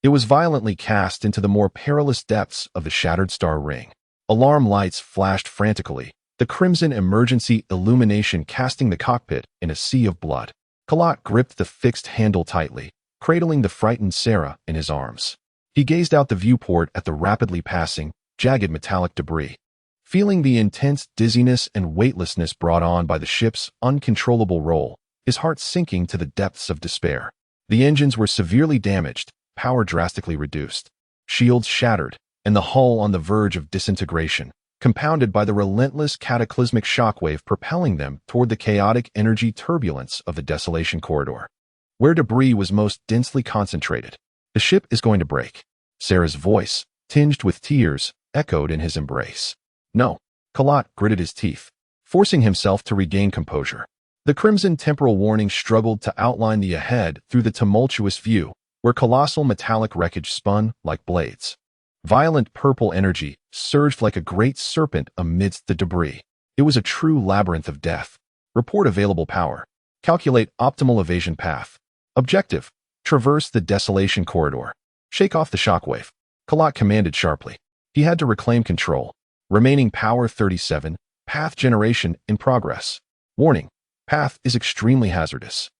It was violently cast into the more perilous depths of the shattered star ring. Alarm lights flashed frantically, the crimson emergency illumination casting the cockpit in a sea of blood. Kalat gripped the fixed handle tightly, cradling the frightened Sera in his arms. He gazed out the viewport at the rapidly passing, jagged metallic debris. Feeling the intense dizziness and weightlessness brought on by the ship's uncontrollable roll, his heart sinking to the depths of despair. The engines were severely damaged, power drastically reduced, shields shattered, and the hull on the verge of disintegration, compounded by the relentless cataclysmic shockwave propelling them toward the chaotic energy turbulence of the desolation corridor. Where debris was most densely concentrated, the ship is going to break. Sera's voice, tinged with tears, echoed in his embrace. No. Kalat gritted his teeth, forcing himself to regain composure. The crimson temporal warning struggled to outline the ahead through the tumultuous view, where colossal metallic wreckage spun like blades. Violent purple energy surged like a great serpent amidst the debris. It was a true labyrinth of death. Report available power. Calculate optimal evasion path. Objective: traverse the desolation corridor. Shake off the shockwave. Kalat commanded sharply. He had to reclaim control. Remaining power 37, path generation in progress. Warning: path is extremely hazardous.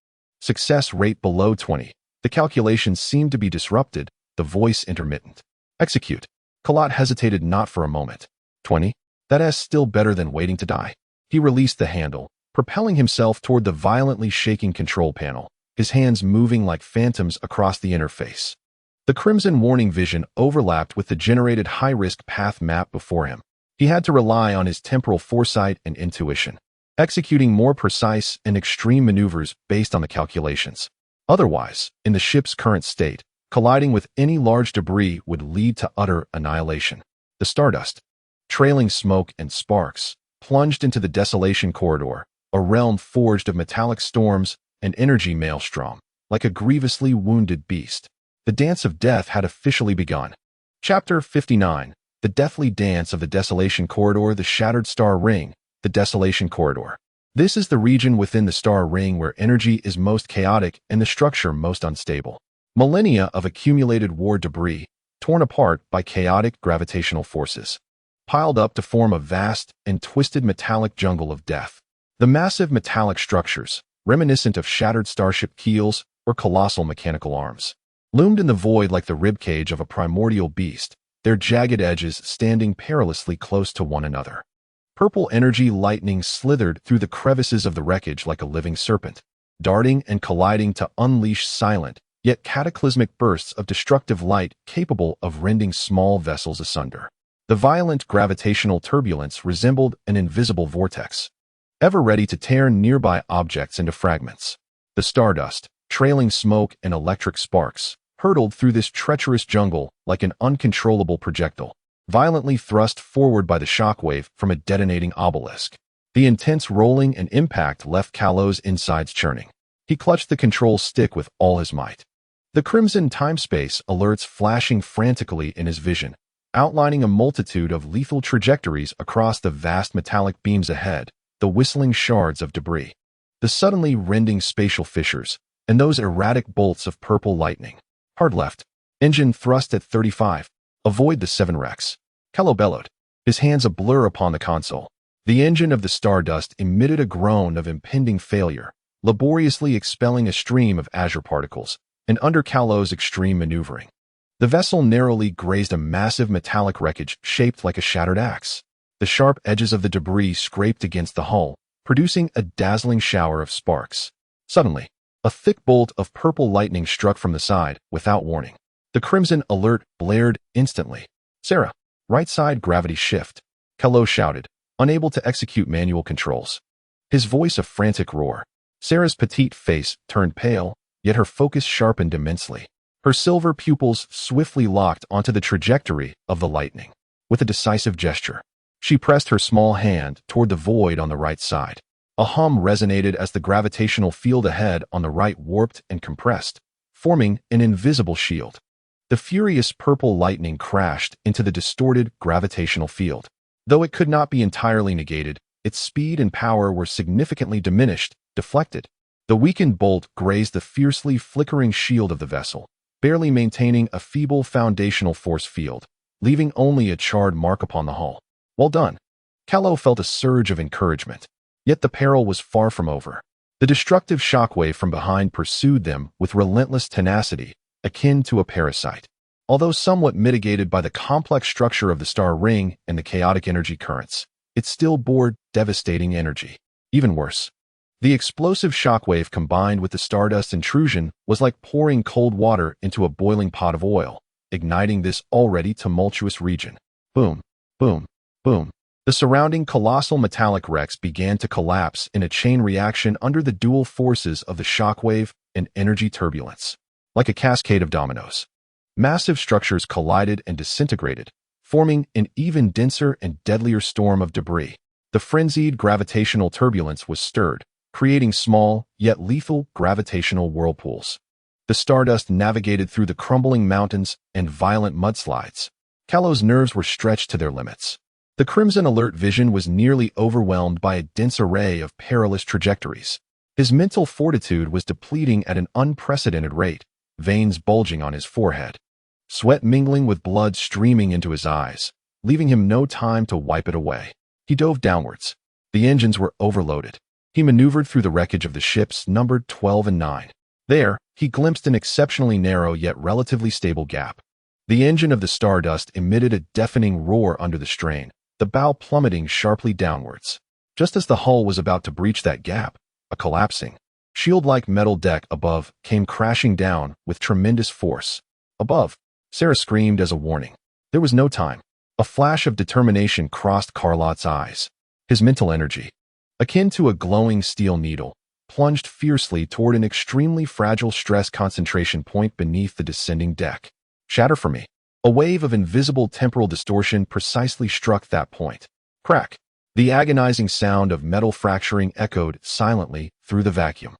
Success rate below 20. The calculations seemed to be disrupted, the voice intermittent. Execute. Kalat hesitated not for a moment. 20? That's still better than waiting to die. He released the handle, propelling himself toward the violently shaking control panel, his hands moving like phantoms across the interface. The crimson warning vision overlapped with the generated high-risk path map before him. He had to rely on his temporal foresight and intuition, executing more precise and extreme maneuvers based on the calculations. Otherwise, in the ship's current state, colliding with any large debris would lead to utter annihilation. The Stardust, trailing smoke and sparks, plunged into the desolation corridor, a realm forged of metallic storms and energy maelstrom, like a grievously wounded beast. The dance of death had officially begun. Chapter 59. The Deathly Dance of the Desolation Corridor. The Shattered Star Ring. The Desolation Corridor. This is the region within the star ring where energy is most chaotic and the structure most unstable. Millennia of accumulated war debris, torn apart by chaotic gravitational forces, piled up to form a vast and twisted metallic jungle of death. The massive metallic structures, reminiscent of shattered starship keels or colossal mechanical arms, loomed in the void like the ribcage of a primordial beast, their jagged edges standing perilously close to one another. Purple energy lightning slithered through the crevices of the wreckage like a living serpent, darting and colliding to unleash silent, yet cataclysmic bursts of destructive light capable of rending small vessels asunder. The violent gravitational turbulence resembled an invisible vortex, ever ready to tear nearby objects into fragments. The stardust, trailing smoke and electric sparks, hurtled through this treacherous jungle like an uncontrollable projectile, violently thrust forward by the shockwave from a detonating obelisk. The intense rolling and impact left Kaioshin's insides churning. He clutched the control stick with all his might. The crimson time-space alerts flashing frantically in his vision, outlining a multitude of lethal trajectories across the vast metallic beams ahead, the whistling shards of debris, the suddenly rending spatial fissures, and those erratic bolts of purple lightning. Hard left. Engine thrust at 35. Avoid the 7 wrecks. Kaioshin bellowed, his hands a blur upon the console. The engine of the Stardust emitted a groan of impending failure, laboriously expelling a stream of azure particles, and under Kaioshin's extreme maneuvering, the vessel narrowly grazed a massive metallic wreckage shaped like a shattered axe. The sharp edges of the debris scraped against the hull, producing a dazzling shower of sparks. Suddenly, a thick bolt of purple lightning struck from the side, without warning. The crimson alert blared instantly. Sera, right side gravity shift. Kaioshin shouted, unable to execute manual controls. His voice a frantic roar. Sera's petite face turned pale, yet her focus sharpened immensely. Her silver pupils swiftly locked onto the trajectory of the lightning. With a decisive gesture, she pressed her small hand toward the void on the right side. A hum resonated as the gravitational field ahead on the right warped and compressed, forming an invisible shield. The furious purple lightning crashed into the distorted gravitational field. Though it could not be entirely negated, its speed and power were significantly diminished, deflected. The weakened bolt grazed the fiercely flickering shield of the vessel, barely maintaining a feeble foundational force field, leaving only a charred mark upon the hull. Well done. Kaioshin felt a surge of encouragement. Yet the peril was far from over. The destructive shockwave from behind pursued them with relentless tenacity, akin to a parasite. Although somewhat mitigated by the complex structure of the star ring and the chaotic energy currents, it still bore devastating energy. Even worse, the explosive shockwave combined with the stardust intrusion was like pouring cold water into a boiling pot of oil, igniting this already tumultuous region. Boom, boom, boom. The surrounding colossal metallic wrecks began to collapse in a chain reaction under the dual forces of the shockwave and energy turbulence. Like a cascade of dominoes, massive structures collided and disintegrated, forming an even denser and deadlier storm of debris. The frenzied gravitational turbulence was stirred, creating small, yet lethal gravitational whirlpools. The stardust navigated through the crumbling mountains and violent mudslides. Kaioshin's nerves were stretched to their limits. The Crimson Alert vision was nearly overwhelmed by a dense array of perilous trajectories. His mental fortitude was depleting at an unprecedented rate, veins bulging on his forehead, sweat mingling with blood streaming into his eyes, leaving him no time to wipe it away. He dove downwards. The engines were overloaded. He maneuvered through the wreckage of the ships numbered 12 and 9. There, he glimpsed an exceptionally narrow yet relatively stable gap. The engine of the Stardust emitted a deafening roar under the strain, the bow plummeting sharply downwards. Just as the hull was about to breach that gap, a collapsing, shield-like metal deck above came crashing down with tremendous force. Above, Sera screamed as a warning. There was no time. A flash of determination crossed Carlot's eyes. His mental energy, akin to a glowing steel needle, plunged fiercely toward an extremely fragile stress concentration point beneath the descending deck. Shatter for me. A wave of invisible temporal distortion precisely struck that point. Crack. The agonizing sound of metal fracturing echoed silently through the vacuum.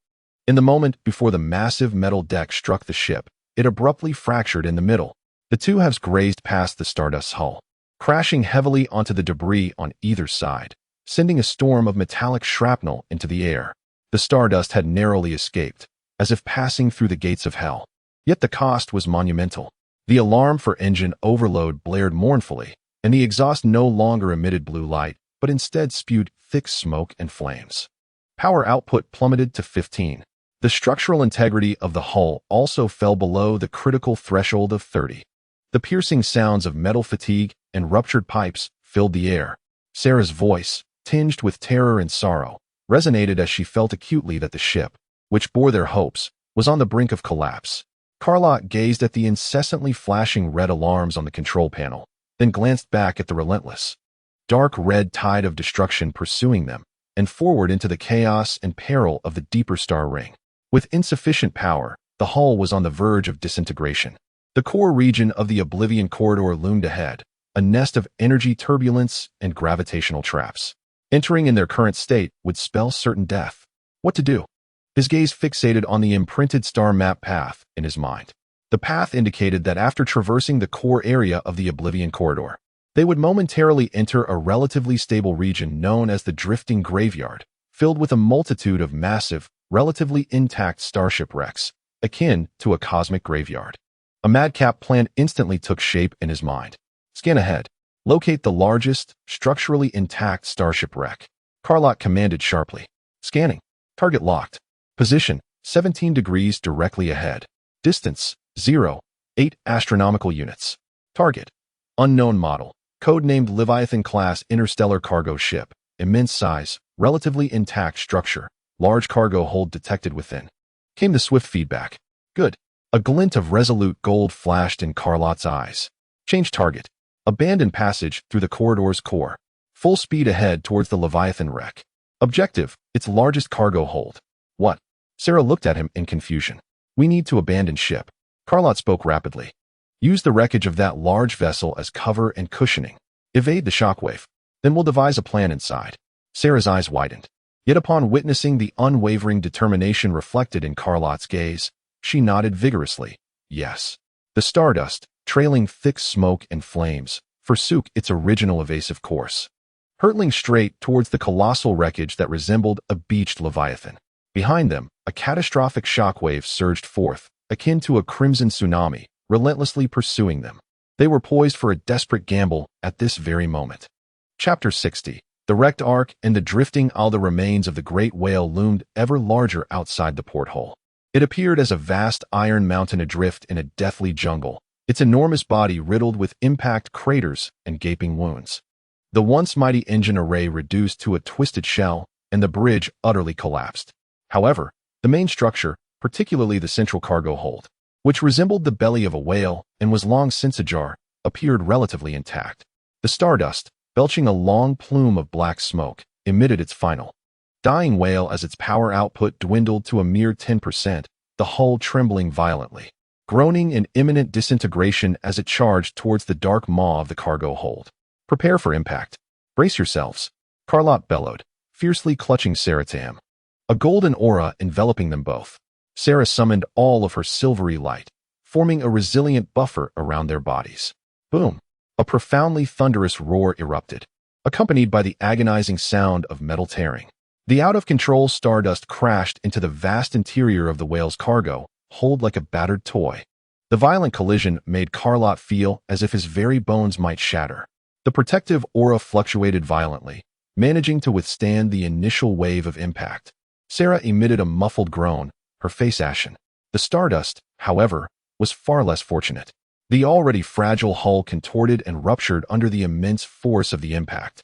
In the moment before the massive metal deck struck the ship, it abruptly fractured in the middle. The two halves grazed past the Stardust's hull, crashing heavily onto the debris on either side, sending a storm of metallic shrapnel into the air. The Stardust had narrowly escaped, as if passing through the gates of hell. Yet the cost was monumental. The alarm for engine overload blared mournfully, and the exhaust no longer emitted blue light, but instead spewed thick smoke and flames. Power output plummeted to 15. The structural integrity of the hull also fell below the critical threshold of 30. The piercing sounds of metal fatigue and ruptured pipes filled the air. Sera's voice, tinged with terror and sorrow, resonated as she felt acutely that the ship, which bore their hopes, was on the brink of collapse. Carlot gazed at the incessantly flashing red alarms on the control panel, then glanced back at the relentless, dark red tide of destruction pursuing them, and forward into the chaos and peril of the deeper star ring. With insufficient power, the hull was on the verge of disintegration. The core region of the Oblivion Corridor loomed ahead, a nest of energy turbulence and gravitational traps. Entering in their current state would spell certain death. What to do? His gaze fixated on the imprinted star map path in his mind. The path indicated that after traversing the core area of the Oblivion Corridor, they would momentarily enter a relatively stable region known as the Drifting Graveyard, filled with a multitude of massive, relatively intact starship wrecks, akin to a cosmic graveyard. A madcap plan instantly took shape in his mind. Scan ahead. Locate the largest, structurally intact starship wreck. Carlot commanded sharply. Scanning. Target locked. Position, 17 degrees directly ahead. Distance, 0.8 astronomical units. Target, unknown model. Codenamed Leviathan-class interstellar cargo ship. Immense size, relatively intact structure. Large cargo hold detected within. Came the swift feedback. Good. A glint of resolute gold flashed in Carlot's eyes. Change target. Abandon passage through the corridor's core. Full speed ahead towards the Leviathan wreck. Objective, its largest cargo hold. What? Sera looked at him in confusion. We need to abandon ship. Carlot spoke rapidly. Use the wreckage of that large vessel as cover and cushioning. Evade the shockwave. Then we'll devise a plan inside. Sera's eyes widened. Yet upon witnessing the unwavering determination reflected in Carlot's gaze, she nodded vigorously. Yes. The Stardust, trailing thick smoke and flames, forsook its original evasive course, hurtling straight towards the colossal wreckage that resembled a beached Leviathan. Behind them, a catastrophic shockwave surged forth, akin to a crimson tsunami, relentlessly pursuing them. They were poised for a desperate gamble at this very moment. Chapter 60. The wrecked Ark and the drifting Alda remains of the great whale loomed ever larger outside the porthole. It appeared as a vast iron mountain adrift in a deathly jungle, its enormous body riddled with impact craters and gaping wounds. The once mighty engine array reduced to a twisted shell, and the bridge utterly collapsed. However, the main structure, particularly the central cargo hold, which resembled the belly of a whale and was long since ajar, appeared relatively intact. The Stardust, belching a long plume of black smoke, emitted its final dying wail as its power output dwindled to a mere 10%, the hull trembling violently, groaning in imminent disintegration as it charged towards the dark maw of the cargo hold. Prepare for impact. Brace yourselves, Carlot bellowed, fiercely clutching Sera to him. A golden aura enveloping them both. Sera summoned all of her silvery light, forming a resilient buffer around their bodies. Boom! A profoundly thunderous roar erupted, accompanied by the agonizing sound of metal tearing. The out-of-control Stardust crashed into the vast interior of the whale's cargo, hold like a battered toy. The violent collision made Carlot feel as if his very bones might shatter. The protective aura fluctuated violently, managing to withstand the initial wave of impact. Sera emitted a muffled groan, her face ashen. The Stardust, however, was far less fortunate. The already fragile hull contorted and ruptured under the immense force of the impact.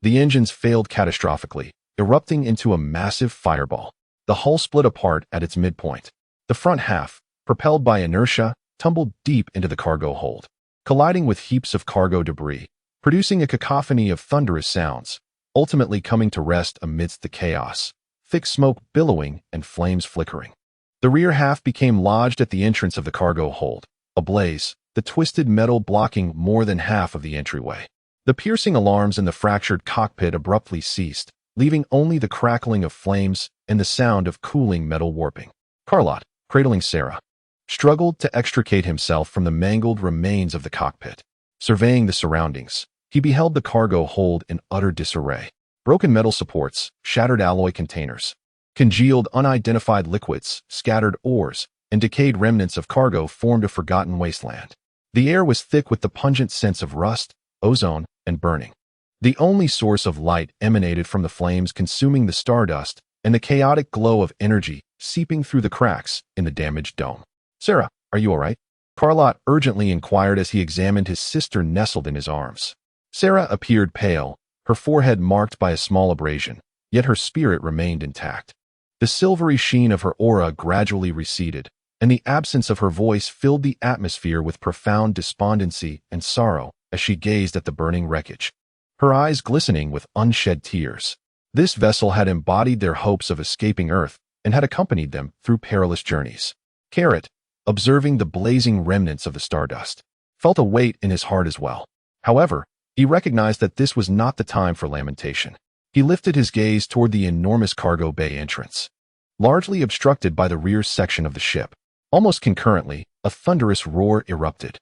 The engines failed catastrophically, erupting into a massive fireball. The hull split apart at its midpoint. The front half, propelled by inertia, tumbled deep into the cargo hold, colliding with heaps of cargo debris. producing a cacophony of thunderous sounds, ultimately coming to rest amidst the chaos, thick smoke billowing and flames flickering. The rear half became lodged at the entrance of the cargo hold, ablaze, the twisted metal blocking more than half of the entryway. The piercing alarms in the fractured cockpit abruptly ceased, leaving only the crackling of flames and the sound of cooling metal warping. Carlot, cradling Sera, struggled to extricate himself from the mangled remains of the cockpit. Surveying the surroundings, he beheld the cargo hold in utter disarray. Broken metal supports, shattered alloy containers, congealed unidentified liquids, scattered ores, and decayed remnants of cargo formed a forgotten wasteland. The air was thick with the pungent scents of rust, ozone, and burning. The only source of light emanated from the flames consuming the stardust and the chaotic glow of energy seeping through the cracks in the damaged dome. "Sera, are you all right?" Carlot urgently inquired as he examined his sister nestled in his arms. Sera appeared pale, her forehead marked by a small abrasion, yet her spirit remained intact. The silvery sheen of her aura gradually receded, and the absence of her voice filled the atmosphere with profound despondency and sorrow as she gazed at the burning wreckage, her eyes glistening with unshed tears. This vessel had embodied their hopes of escaping Earth and had accompanied them through perilous journeys. Carrot, observing the blazing remnants of the stardust, felt a weight in his heart as well. However, he recognized that this was not the time for lamentation. He lifted his gaze toward the enormous cargo bay entrance, largely obstructed by the rear section of the ship. Almost concurrently, a thunderous roar erupted.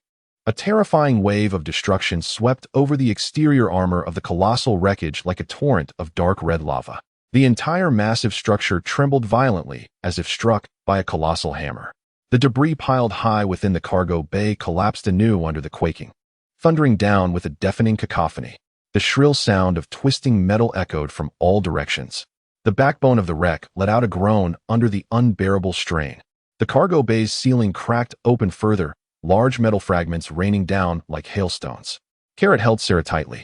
A terrifying wave of destruction swept over the exterior armor of the colossal wreckage like a torrent of dark red lava. The entire massive structure trembled violently as if struck by a colossal hammer. The debris piled high within the cargo bay collapsed anew under the quaking, thundering down with a deafening cacophony. The shrill sound of twisting metal echoed from all directions. The backbone of the wreck let out a groan under the unbearable strain. The cargo bay's ceiling cracked open further, large metal fragments raining down like hailstones. Carrot held Sera tightly,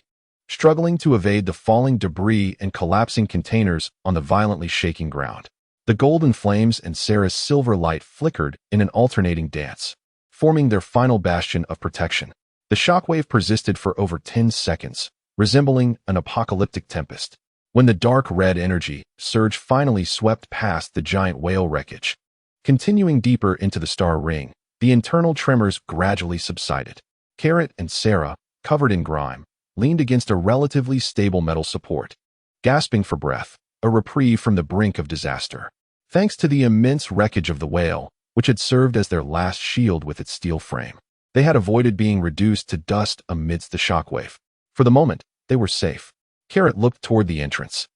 struggling to evade the falling debris and collapsing containers on the violently shaking ground. The golden flames and Sera's silver light flickered in an alternating dance, forming their final bastion of protection. The shockwave persisted for over 10 seconds, resembling an apocalyptic tempest. When the dark red energy surge finally swept past the giant whale wreckage, continuing deeper into the star ring, the internal tremors gradually subsided. Carrot and Sera, covered in grime, leaned against a relatively stable metal support, gasping for breath, a reprieve from the brink of disaster. Thanks to the immense wreckage of the whale, which had served as their last shield with its steel frame, they had avoided being reduced to dust amidst the shockwave. For the moment, they were safe. Carrot looked toward the entrance,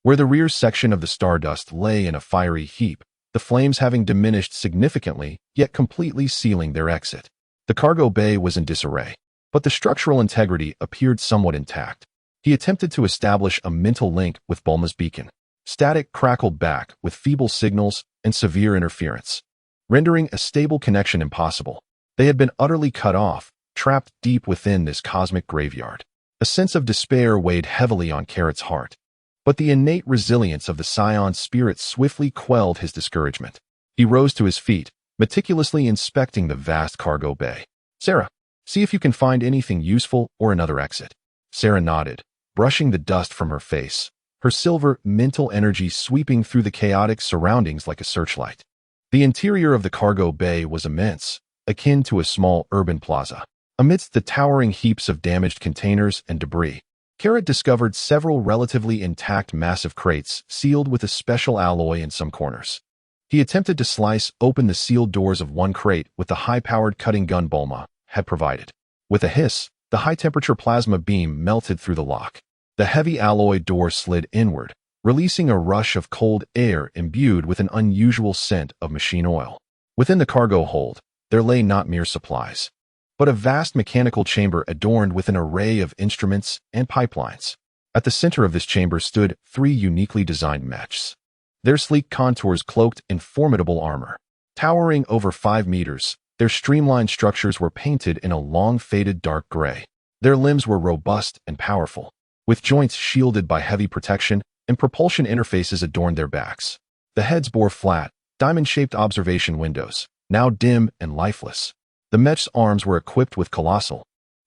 where the rear section of the stardust lay in a fiery heap, the flames having diminished significantly, yet completely sealing their exit. The cargo bay was in disarray, but the structural integrity appeared somewhat intact. He attempted to establish a mental link with Bulma's beacon. Static crackled back with feeble signals and severe interference, rendering a stable connection impossible. They had been utterly cut off, trapped deep within this cosmic graveyard. A sense of despair weighed heavily on Carrot's heart, but the innate resilience of the Scion spirit swiftly quelled his discouragement. He rose to his feet, meticulously inspecting the vast cargo bay. "Sera, see if you can find anything useful or another exit." Sera nodded, brushing the dust from her face, her silver mental energy sweeping through the chaotic surroundings like a searchlight. The interior of the cargo bay was immense, akin to a small urban plaza. Amidst the towering heaps of damaged containers and debris, Carrot discovered several relatively intact massive crates sealed with a special alloy in some corners. He attempted to slice open the sealed doors of one crate with the high-powered cutting gun Bulma had provided. With a hiss, the high-temperature plasma beam melted through the lock. The heavy alloy door slid inward, releasing a rush of cold air imbued with an unusual scent of machine oil. Within the cargo hold, there lay not mere supplies, but a vast mechanical chamber adorned with an array of instruments and pipelines. At the center of this chamber stood 3 uniquely designed mechs, their sleek contours cloaked in formidable armor. Towering over 5 meters, their streamlined structures were painted in a long faded dark gray. Their limbs were robust and powerful, with joints shielded by heavy protection and propulsion interfaces adorned their backs. The heads bore flat, diamond-shaped observation windows, now dim and lifeless. The mech's arms were equipped with colossal,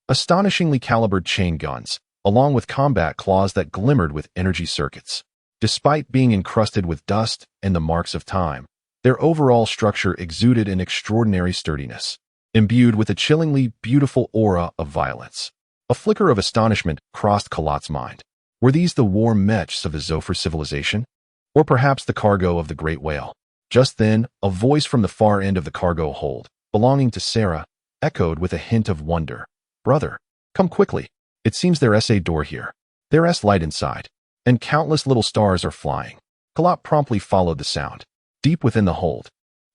astonishingly calibered chain guns, along with combat claws that glimmered with energy circuits. Despite being encrusted with dust and the marks of time, their overall structure exuded an extraordinary sturdiness, imbued with a chillingly beautiful aura of violence. A flicker of astonishment crossed Kalat's mind. Were these the warm mechs of the Zofar civilization? Or perhaps the cargo of the great whale? Just then, a voice from the far end of the cargo hold, belonging to Sera, echoed with a hint of wonder. "Brother, come quickly. It seems there's a door here. There's light inside, and countless little stars are flying." Kalat promptly followed the sound. Deep within the hold,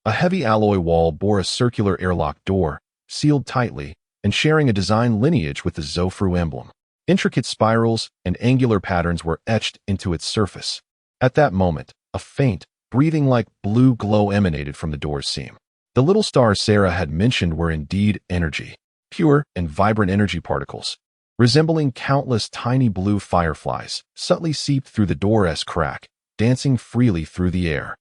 a heavy alloy wall bore a circular airlock door, sealed tightly and sharing a design lineage with the Zofru emblem. Intricate spirals and angular patterns were etched into its surface. At that moment, a faint, breathing-like blue glow emanated from the door's seam. The little stars Sera had mentioned were indeed energy, pure and vibrant energy particles, resembling countless tiny blue fireflies, subtly seeped through the door's crack, dancing freely through the air.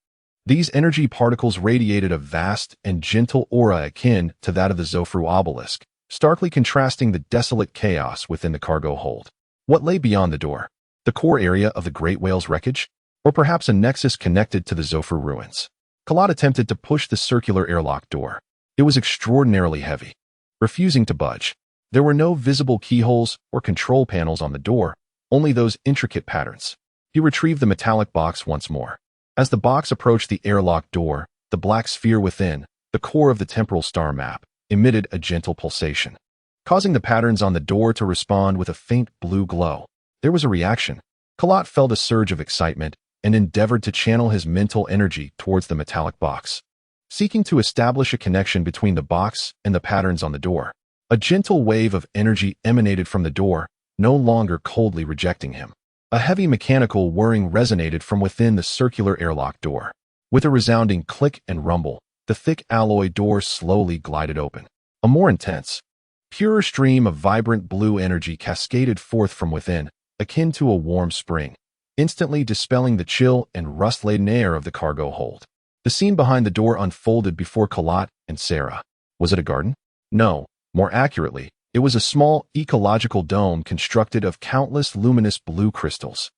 These energy particles radiated a vast and gentle aura akin to that of the Zofru obelisk, starkly contrasting the desolate chaos within the cargo hold. What lay beyond the door? The core area of the great whale's wreckage? Or perhaps a nexus connected to the Zofru ruins? Kalat attempted to push the circular airlock door. It was extraordinarily heavy, refusing to budge. There were no visible keyholes or control panels on the door, only those intricate patterns. He retrieved the metallic box once more. As the box approached the airlock door, the black sphere within, the core of the temporal star map, emitted a gentle pulsation, causing the patterns on the door to respond with a faint blue glow. There was a reaction. Kalat felt a surge of excitement and endeavored to channel his mental energy towards the metallic box, seeking to establish a connection between the box and the patterns on the door. A gentle wave of energy emanated from the door, no longer coldly rejecting him. A heavy mechanical whirring resonated from within the circular airlock door. With a resounding click and rumble, the thick alloy door slowly glided open. A more intense, purer stream of vibrant blue energy cascaded forth from within, akin to a warm spring, instantly dispelling the chill and rust-laden air of the cargo hold. The scene behind the door unfolded before Kalat and Sera. Was it a garden? No, more accurately, it was a small ecological dome constructed of countless luminous blue crystals.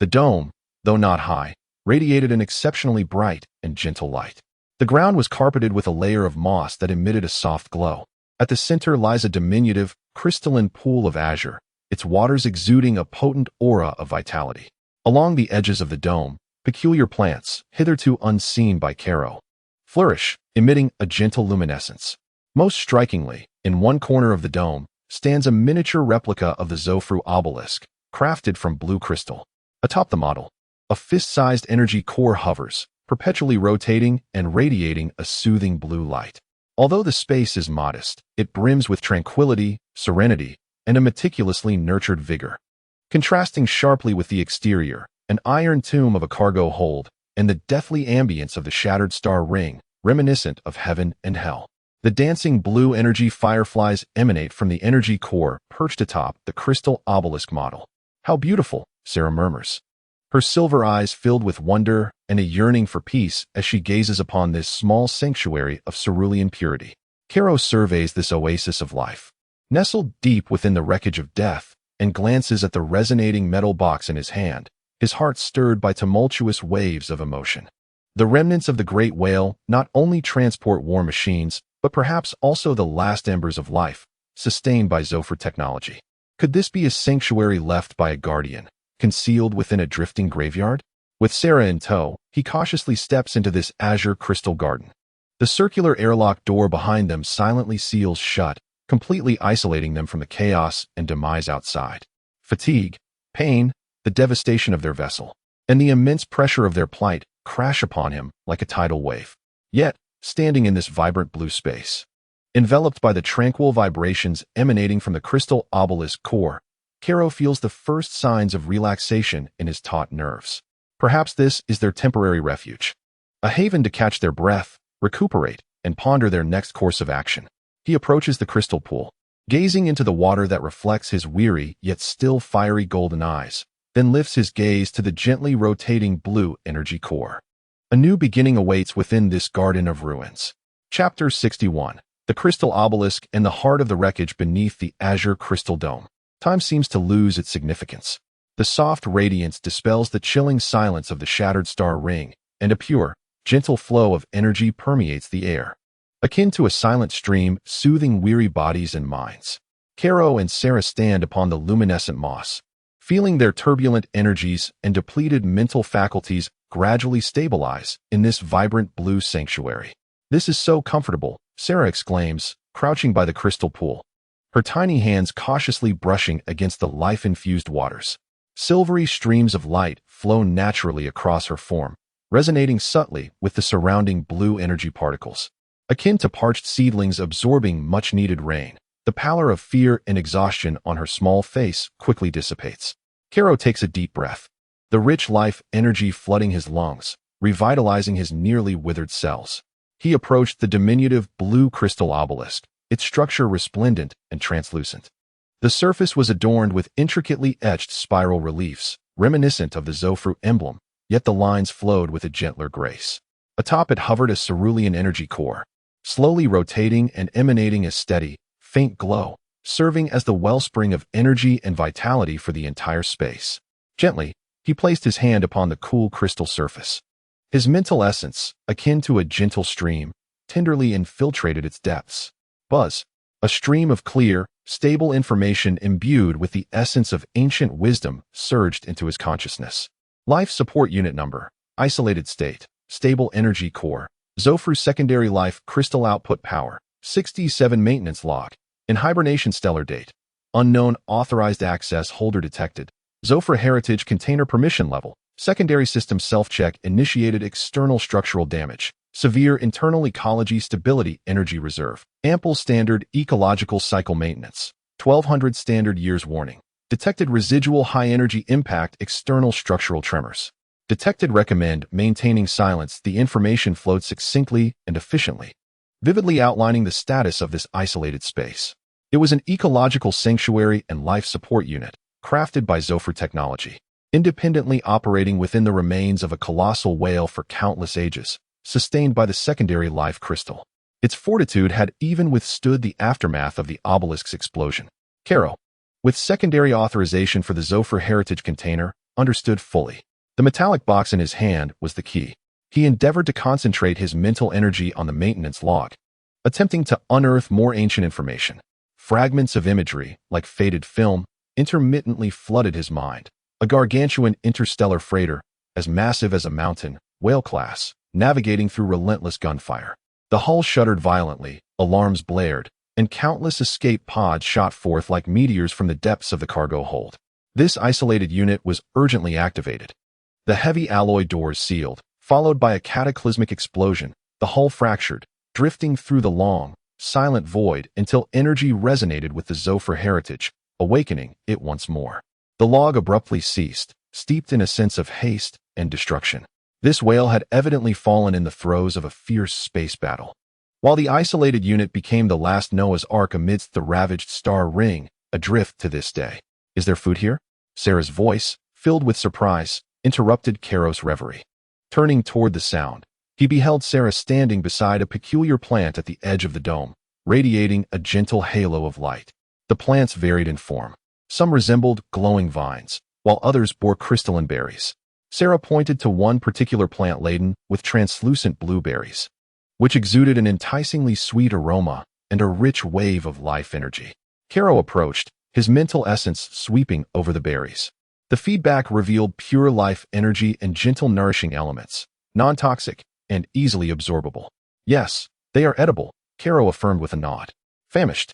The dome, though not high, radiated an exceptionally bright and gentle light. The ground was carpeted with a layer of moss that emitted a soft glow. At the center lies a diminutive, crystalline pool of azure, its waters exuding a potent aura of vitality. Along the edges of the dome, peculiar plants, hitherto unseen by Karo, flourish, emitting a gentle luminescence. Most strikingly, in one corner of the dome, stands a miniature replica of the Zofru obelisk, crafted from blue crystal. Atop the model, a fist-sized energy core hovers, perpetually rotating and radiating a soothing blue light. Although the space is modest, it brims with tranquility, serenity, and a meticulously nurtured vigor. Contrasting sharply with the exterior, an iron tomb of a cargo hold, and the deathly ambience of the shattered star ring, reminiscent of heaven and hell. The dancing blue energy fireflies emanate from the energy core perched atop the crystal obelisk model. "How beautiful," Sera murmurs, her silver eyes filled with wonder and a yearning for peace as she gazes upon this small sanctuary of cerulean purity. Karo surveys this oasis of life, nestled deep within the wreckage of death, and glances at the resonating metal box in his hand, his heart stirred by tumultuous waves of emotion. The remnants of the great whale not only transport war machines, but perhaps also the last embers of life, sustained by Zofar technology. Could this be a sanctuary left by a guardian, concealed within a drifting graveyard? With Sera in tow, he cautiously steps into this azure crystal garden. The circular airlock door behind them silently seals shut, completely isolating them from the chaos and demise outside. Fatigue, pain, the devastation of their vessel, and the immense pressure of their plight crash upon him like a tidal wave. Yet, standing in this vibrant blue space, enveloped by the tranquil vibrations emanating from the crystal obelisk core, Karo feels the first signs of relaxation in his taut nerves. Perhaps this is their temporary refuge, a haven to catch their breath, recuperate, and ponder their next course of action. He approaches the crystal pool, gazing into the water that reflects his weary yet still fiery golden eyes, then lifts his gaze to the gently rotating blue energy core. A new beginning awaits within this garden of ruins. Chapter 61. the crystal obelisk and the heart of the wreckage beneath the azure crystal dome. Time seems to lose its significance. The soft radiance dispels the chilling silence of the shattered star ring, and a pure, gentle flow of energy permeates the air, akin to a silent stream soothing weary bodies and minds. Karo and Sera stand upon the luminescent moss, feeling their turbulent energies and depleted mental faculties gradually stabilize in this vibrant blue sanctuary. "This is so comfortable," Sera exclaims, crouching by the crystal pool, her tiny hands cautiously brushing against the life-infused waters. Silvery streams of light flow naturally across her form, resonating subtly with the surrounding blue energy particles. Akin to parched seedlings absorbing much-needed rain, the pallor of fear and exhaustion on her small face quickly dissipates. Karo takes a deep breath, the rich life energy flooding his lungs, revitalizing his nearly withered cells. He approached the diminutive blue crystal obelisk, its structure resplendent and translucent. The surface was adorned with intricately etched spiral reliefs, reminiscent of the Zofru emblem, yet the lines flowed with a gentler grace. Atop it hovered a cerulean energy core, slowly rotating and emanating a steady, faint glow, serving as the wellspring of energy and vitality for the entire space. Gently, he placed his hand upon the cool crystal surface. His mental essence, akin to a gentle stream, tenderly infiltrated its depths. Buzz, a stream of clear, stable information imbued with the essence of ancient wisdom, surged into his consciousness. Life support unit number, isolated state, stable energy core, Zofru secondary life crystal output power, 67 maintenance log, in hibernation stellar date, unknown authorized access holder detected, Zofru heritage container permission level, secondary system self-check initiated external structural damage, severe internal ecology stability energy reserve, ample standard ecological cycle maintenance, 1200 standard years warning, detected residual high energy impact external structural tremors. Detected recommend maintaining silence. The information flowed succinctly and efficiently, vividly outlining the status of this isolated space. It was an ecological sanctuary and life support unit, crafted by Zofru technology, independently operating within the remains of a colossal whale for countless ages, sustained by the secondary life crystal. Its fortitude had even withstood the aftermath of the obelisk's explosion. Karo, with secondary authorization for the Zofru heritage container, understood fully. The metallic box in his hand was the key. He endeavored to concentrate his mental energy on the maintenance log, attempting to unearth more ancient information. Fragments of imagery, like faded film, intermittently flooded his mind. A gargantuan interstellar freighter, as massive as a mountain, whale class, navigating through relentless gunfire. The hull shuddered violently, alarms blared, and countless escape pods shot forth like meteors from the depths of the cargo hold. This isolated unit was urgently activated. The heavy alloy doors sealed, followed by a cataclysmic explosion, the hull fractured, drifting through the long, silent void until energy resonated with the Zofru heritage, awakening it once more. The log abruptly ceased, steeped in a sense of haste and destruction. This whale had evidently fallen in the throes of a fierce space battle. While the isolated unit became the last Noah's Ark amidst the ravaged star ring, adrift to this day. "Is there food here?" Sera's voice, filled with surprise, interrupted Karo's reverie. Turning toward the sound, he beheld Sera standing beside a peculiar plant at the edge of the dome, radiating a gentle halo of light. The plants varied in form. Some resembled glowing vines, while others bore crystalline berries. Sera pointed to one particular plant laden with translucent blueberries, which exuded an enticingly sweet aroma and a rich wave of life energy. Karo approached, his mental essence sweeping over the berries. The feedback revealed pure life energy and gentle nourishing elements, non-toxic and easily absorbable. "Yes, they are edible," Karo affirmed with a nod. Famished,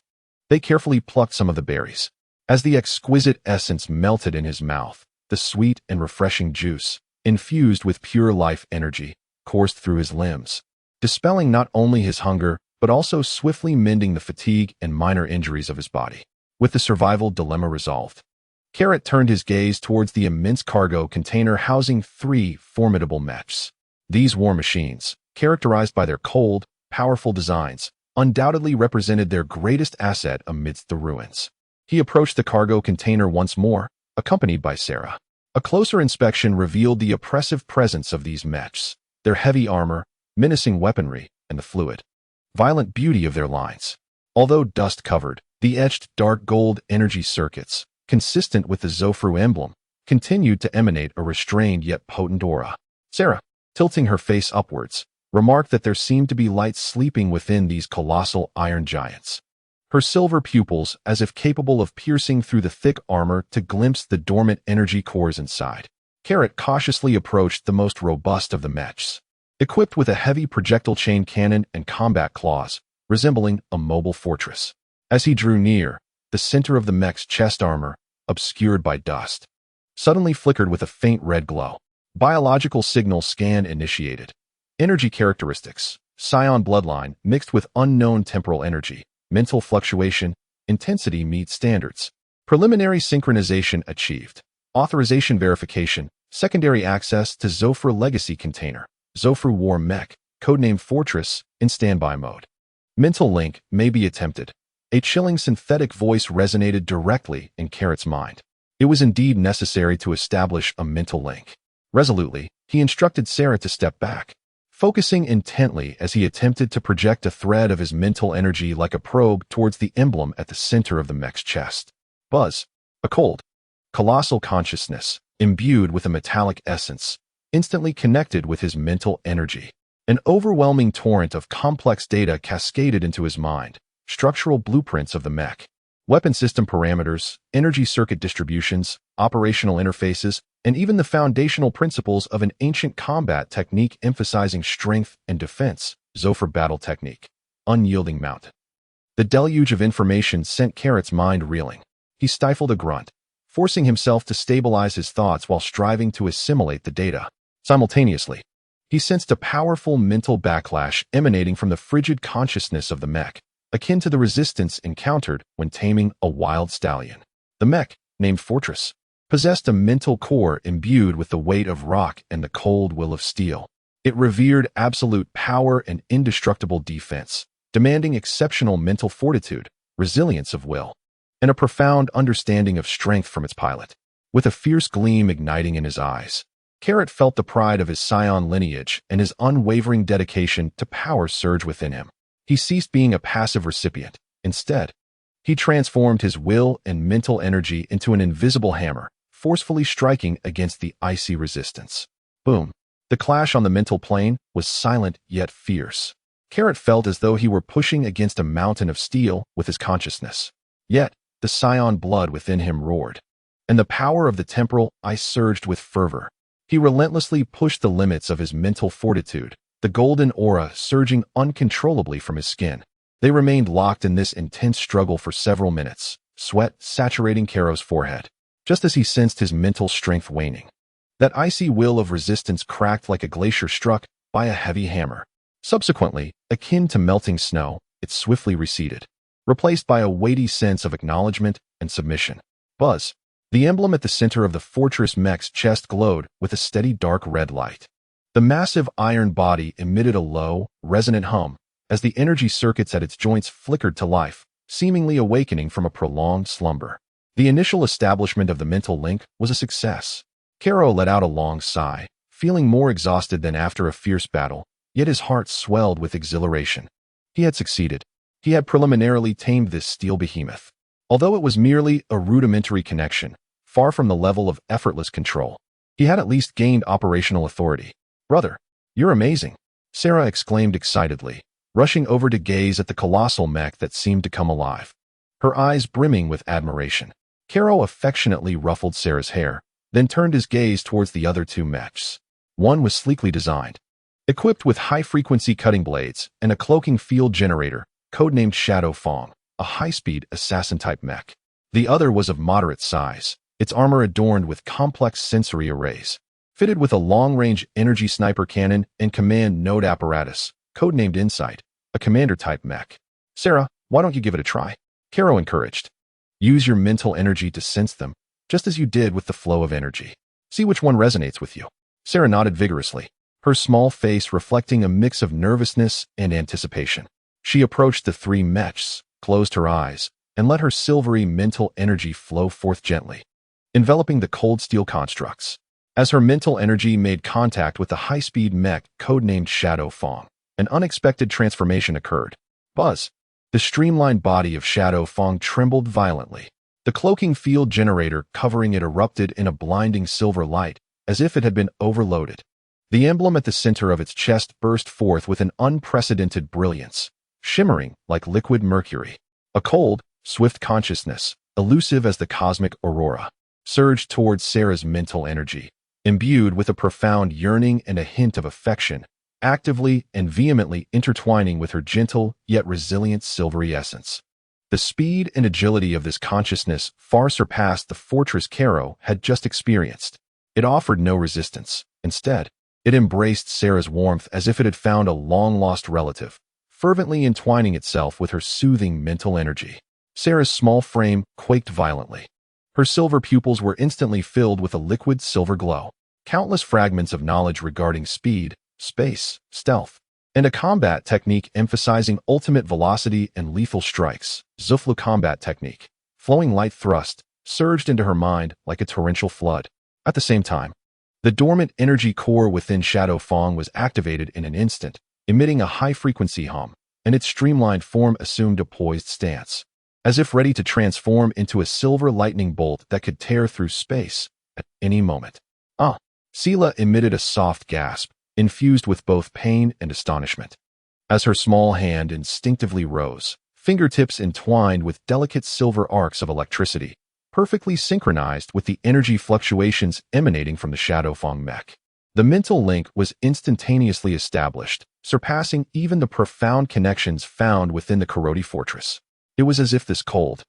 they carefully plucked some of the berries. As the exquisite essence melted in his mouth, the sweet and refreshing juice, infused with pure life energy, coursed through his limbs, dispelling not only his hunger, but also swiftly mending the fatigue and minor injuries of his body. With the survival dilemma resolved, Carrot turned his gaze towards the immense cargo container housing 3 formidable mechs. These war machines, characterized by their cold, powerful designs, undoubtedly represented their greatest asset amidst the ruins. He approached the cargo container once more, accompanied by Sera. A closer inspection revealed the oppressive presence of these mechs, their heavy armor, menacing weaponry, and the fluid, violent beauty of their lines. Although dust-covered, the etched dark gold energy circuits, consistent with the Zofru emblem, continued to emanate a restrained yet potent aura. Sera, tilting her face upwards, remarked that there seemed to be light sleeping within these colossal iron giants. Her silver pupils as if capable of piercing through the thick armor to glimpse the dormant energy cores inside. Carrot cautiously approached the most robust of the mechs, equipped with a heavy projectile chain cannon and combat claws, resembling a mobile fortress. As he drew near, the center of the mech's chest armor, obscured by dust, suddenly flickered with a faint red glow. Biological signal scan initiated. Energy characteristics: scion bloodline mixed with unknown temporal energy. Mental fluctuation, intensity meets standards. Preliminary synchronization achieved. Authorization verification, secondary access to Zofru legacy container. Zofru war mech, codename Fortress, in standby mode. Mental link may be attempted. A chilling synthetic voice resonated directly in Carrot's mind. It was indeed necessary to establish a mental link. Resolutely, he instructed Sera to step back, focusing intently as he attempted to project a thread of his mental energy like a probe towards the emblem at the center of the mech's chest. Buzz, a cold, colossal consciousness, imbued with a metallic essence, instantly connected with his mental energy. An overwhelming torrent of complex data cascaded into his mind, structural blueprints of the mech, weapon system parameters, energy circuit distributions, operational interfaces, and even the foundational principles of an ancient combat technique emphasizing strength and defense, Zofru battle technique, unyielding mountain. The deluge of information sent Carrot's mind reeling. He stifled a grunt, forcing himself to stabilize his thoughts while striving to assimilate the data. Simultaneously, he sensed a powerful mental backlash emanating from the frigid consciousness of the mech, akin to the resistance encountered when taming a wild stallion. The mech, named Fortress, possessed a mental core imbued with the weight of rock and the cold will of steel. It revered absolute power and indestructible defense, demanding exceptional mental fortitude, resilience of will, and a profound understanding of strength from its pilot. With a fierce gleam igniting in his eyes, Carrot felt the pride of his scion lineage and his unwavering dedication to power surge within him. He ceased being a passive recipient. Instead, he transformed his will and mental energy into an invisible hammer, forcefully striking against the icy resistance. Boom. The clash on the mental plane was silent yet fierce. Carrot felt as though he were pushing against a mountain of steel with his consciousness. Yet, the scion blood within him roared, and the power of the temporal ice surged with fervor. He relentlessly pushed the limits of his mental fortitude, the golden aura surging uncontrollably from his skin. They remained locked in this intense struggle for several minutes, sweat saturating Caro's forehead, just as he sensed his mental strength waning. That icy will of resistance cracked like a glacier struck by a heavy hammer. Subsequently, akin to melting snow, it swiftly receded, replaced by a weighty sense of acknowledgement and submission. Buzz, the emblem at the center of the fortress mech's chest glowed with a steady dark red light. The massive iron body emitted a low, resonant hum as the energy circuits at its joints flickered to life, seemingly awakening from a prolonged slumber. The initial establishment of the mental link was a success. Caro let out a long sigh, feeling more exhausted than after a fierce battle, yet his heart swelled with exhilaration. He had succeeded. He had preliminarily tamed this steel behemoth. Although it was merely a rudimentary connection, far from the level of effortless control, he had at least gained operational authority. "Brother, you're amazing," Sera exclaimed excitedly, rushing over to gaze at the colossal mech that seemed to come alive, her eyes brimming with admiration. Caro affectionately ruffled Sera's hair, then turned his gaze towards the other two mechs. One was sleekly designed, equipped with high-frequency cutting blades and a cloaking field generator, codenamed Shadow Fong, a high-speed assassin-type mech. The other was of moderate size, its armor adorned with complex sensory arrays, fitted with a long-range energy sniper cannon and command node apparatus, codenamed Insight, a commander-type mech. "Sera, why don't you give it a try?" Caro encouraged. "Use your mental energy to sense them, just as you did with the flow of energy. See which one resonates with you." Sera nodded vigorously, her small face reflecting a mix of nervousness and anticipation. She approached the three mechs, closed her eyes, and let her silvery mental energy flow forth gently, enveloping the cold steel constructs. As her mental energy made contact with the high-speed mech codenamed Shadow Fong, an unexpected transformation occurred. Buzz. The streamlined body of Shadow Fong trembled violently. The cloaking field generator covering it erupted in a blinding silver light, as if it had been overloaded. The emblem at the center of its chest burst forth with an unprecedented brilliance, shimmering like liquid mercury. A cold, swift consciousness, elusive as the cosmic aurora, surged towards Sera's mental energy, imbued with a profound yearning and a hint of affection, actively and vehemently intertwining with her gentle yet resilient silvery essence. The speed and agility of this consciousness far surpassed the fortress Karo had just experienced. It offered no resistance. Instead, it embraced Sera's warmth as if it had found a long-lost relative, fervently entwining itself with her soothing mental energy. Sera's small frame quaked violently. Her silver pupils were instantly filled with a liquid silver glow. Countless fragments of knowledge regarding speed, space, stealth, and a combat technique emphasizing ultimate velocity and lethal strikes, Zuflu combat technique, flowing light thrust, surged into her mind like a torrential flood. At the same time, the dormant energy core within Shadow Fong was activated in an instant, emitting a high-frequency hum, and its streamlined form assumed a poised stance, as if ready to transform into a silver lightning bolt that could tear through space at any moment. Sela emitted a soft gasp, infused with both pain and astonishment. As her small hand instinctively rose, fingertips entwined with delicate silver arcs of electricity, perfectly synchronized with the energy fluctuations emanating from the Shadow Fong mech. The mental link was instantaneously established, surpassing even the profound connections found within the Karoti fortress. It was as if this cold,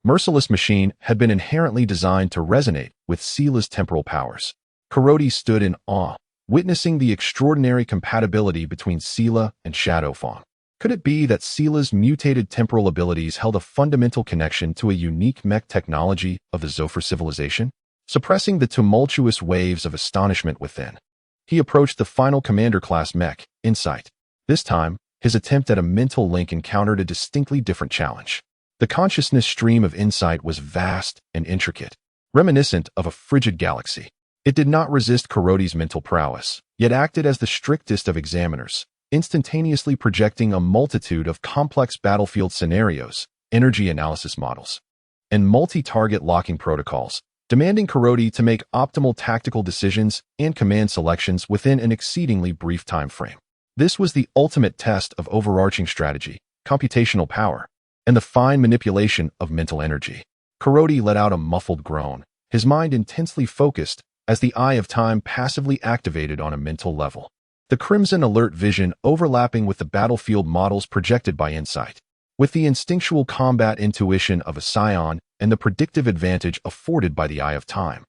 merciless machine had been inherently designed to resonate with Sela's temporal powers. Karoti stood in awe, witnessing the extraordinary compatibility between Sela and Shadow Fong. Could it be that Sela's mutated temporal abilities held a fundamental connection to a unique mech technology of the Zofar civilization? Suppressing the tumultuous waves of astonishment within, he approached the final commander-class mech, Insight. This time, his attempt at a mental link encountered a distinctly different challenge. The consciousness stream of Insight was vast and intricate, reminiscent of a frigid galaxy. It did not resist Karoti's mental prowess, yet acted as the strictest of examiners, instantaneously projecting a multitude of complex battlefield scenarios, energy analysis models, and multi-target locking protocols, demanding Karoti to make optimal tactical decisions and command selections within an exceedingly brief time frame. This was the ultimate test of overarching strategy, computational power, and the fine manipulation of mental energy. Karoti let out a muffled groan, his mind intensely focused as the Eye of Time passively activated on a mental level. The crimson alert vision overlapping with the battlefield models projected by Insight. With the instinctual combat intuition of a scion and the predictive advantage afforded by the Eye of Time,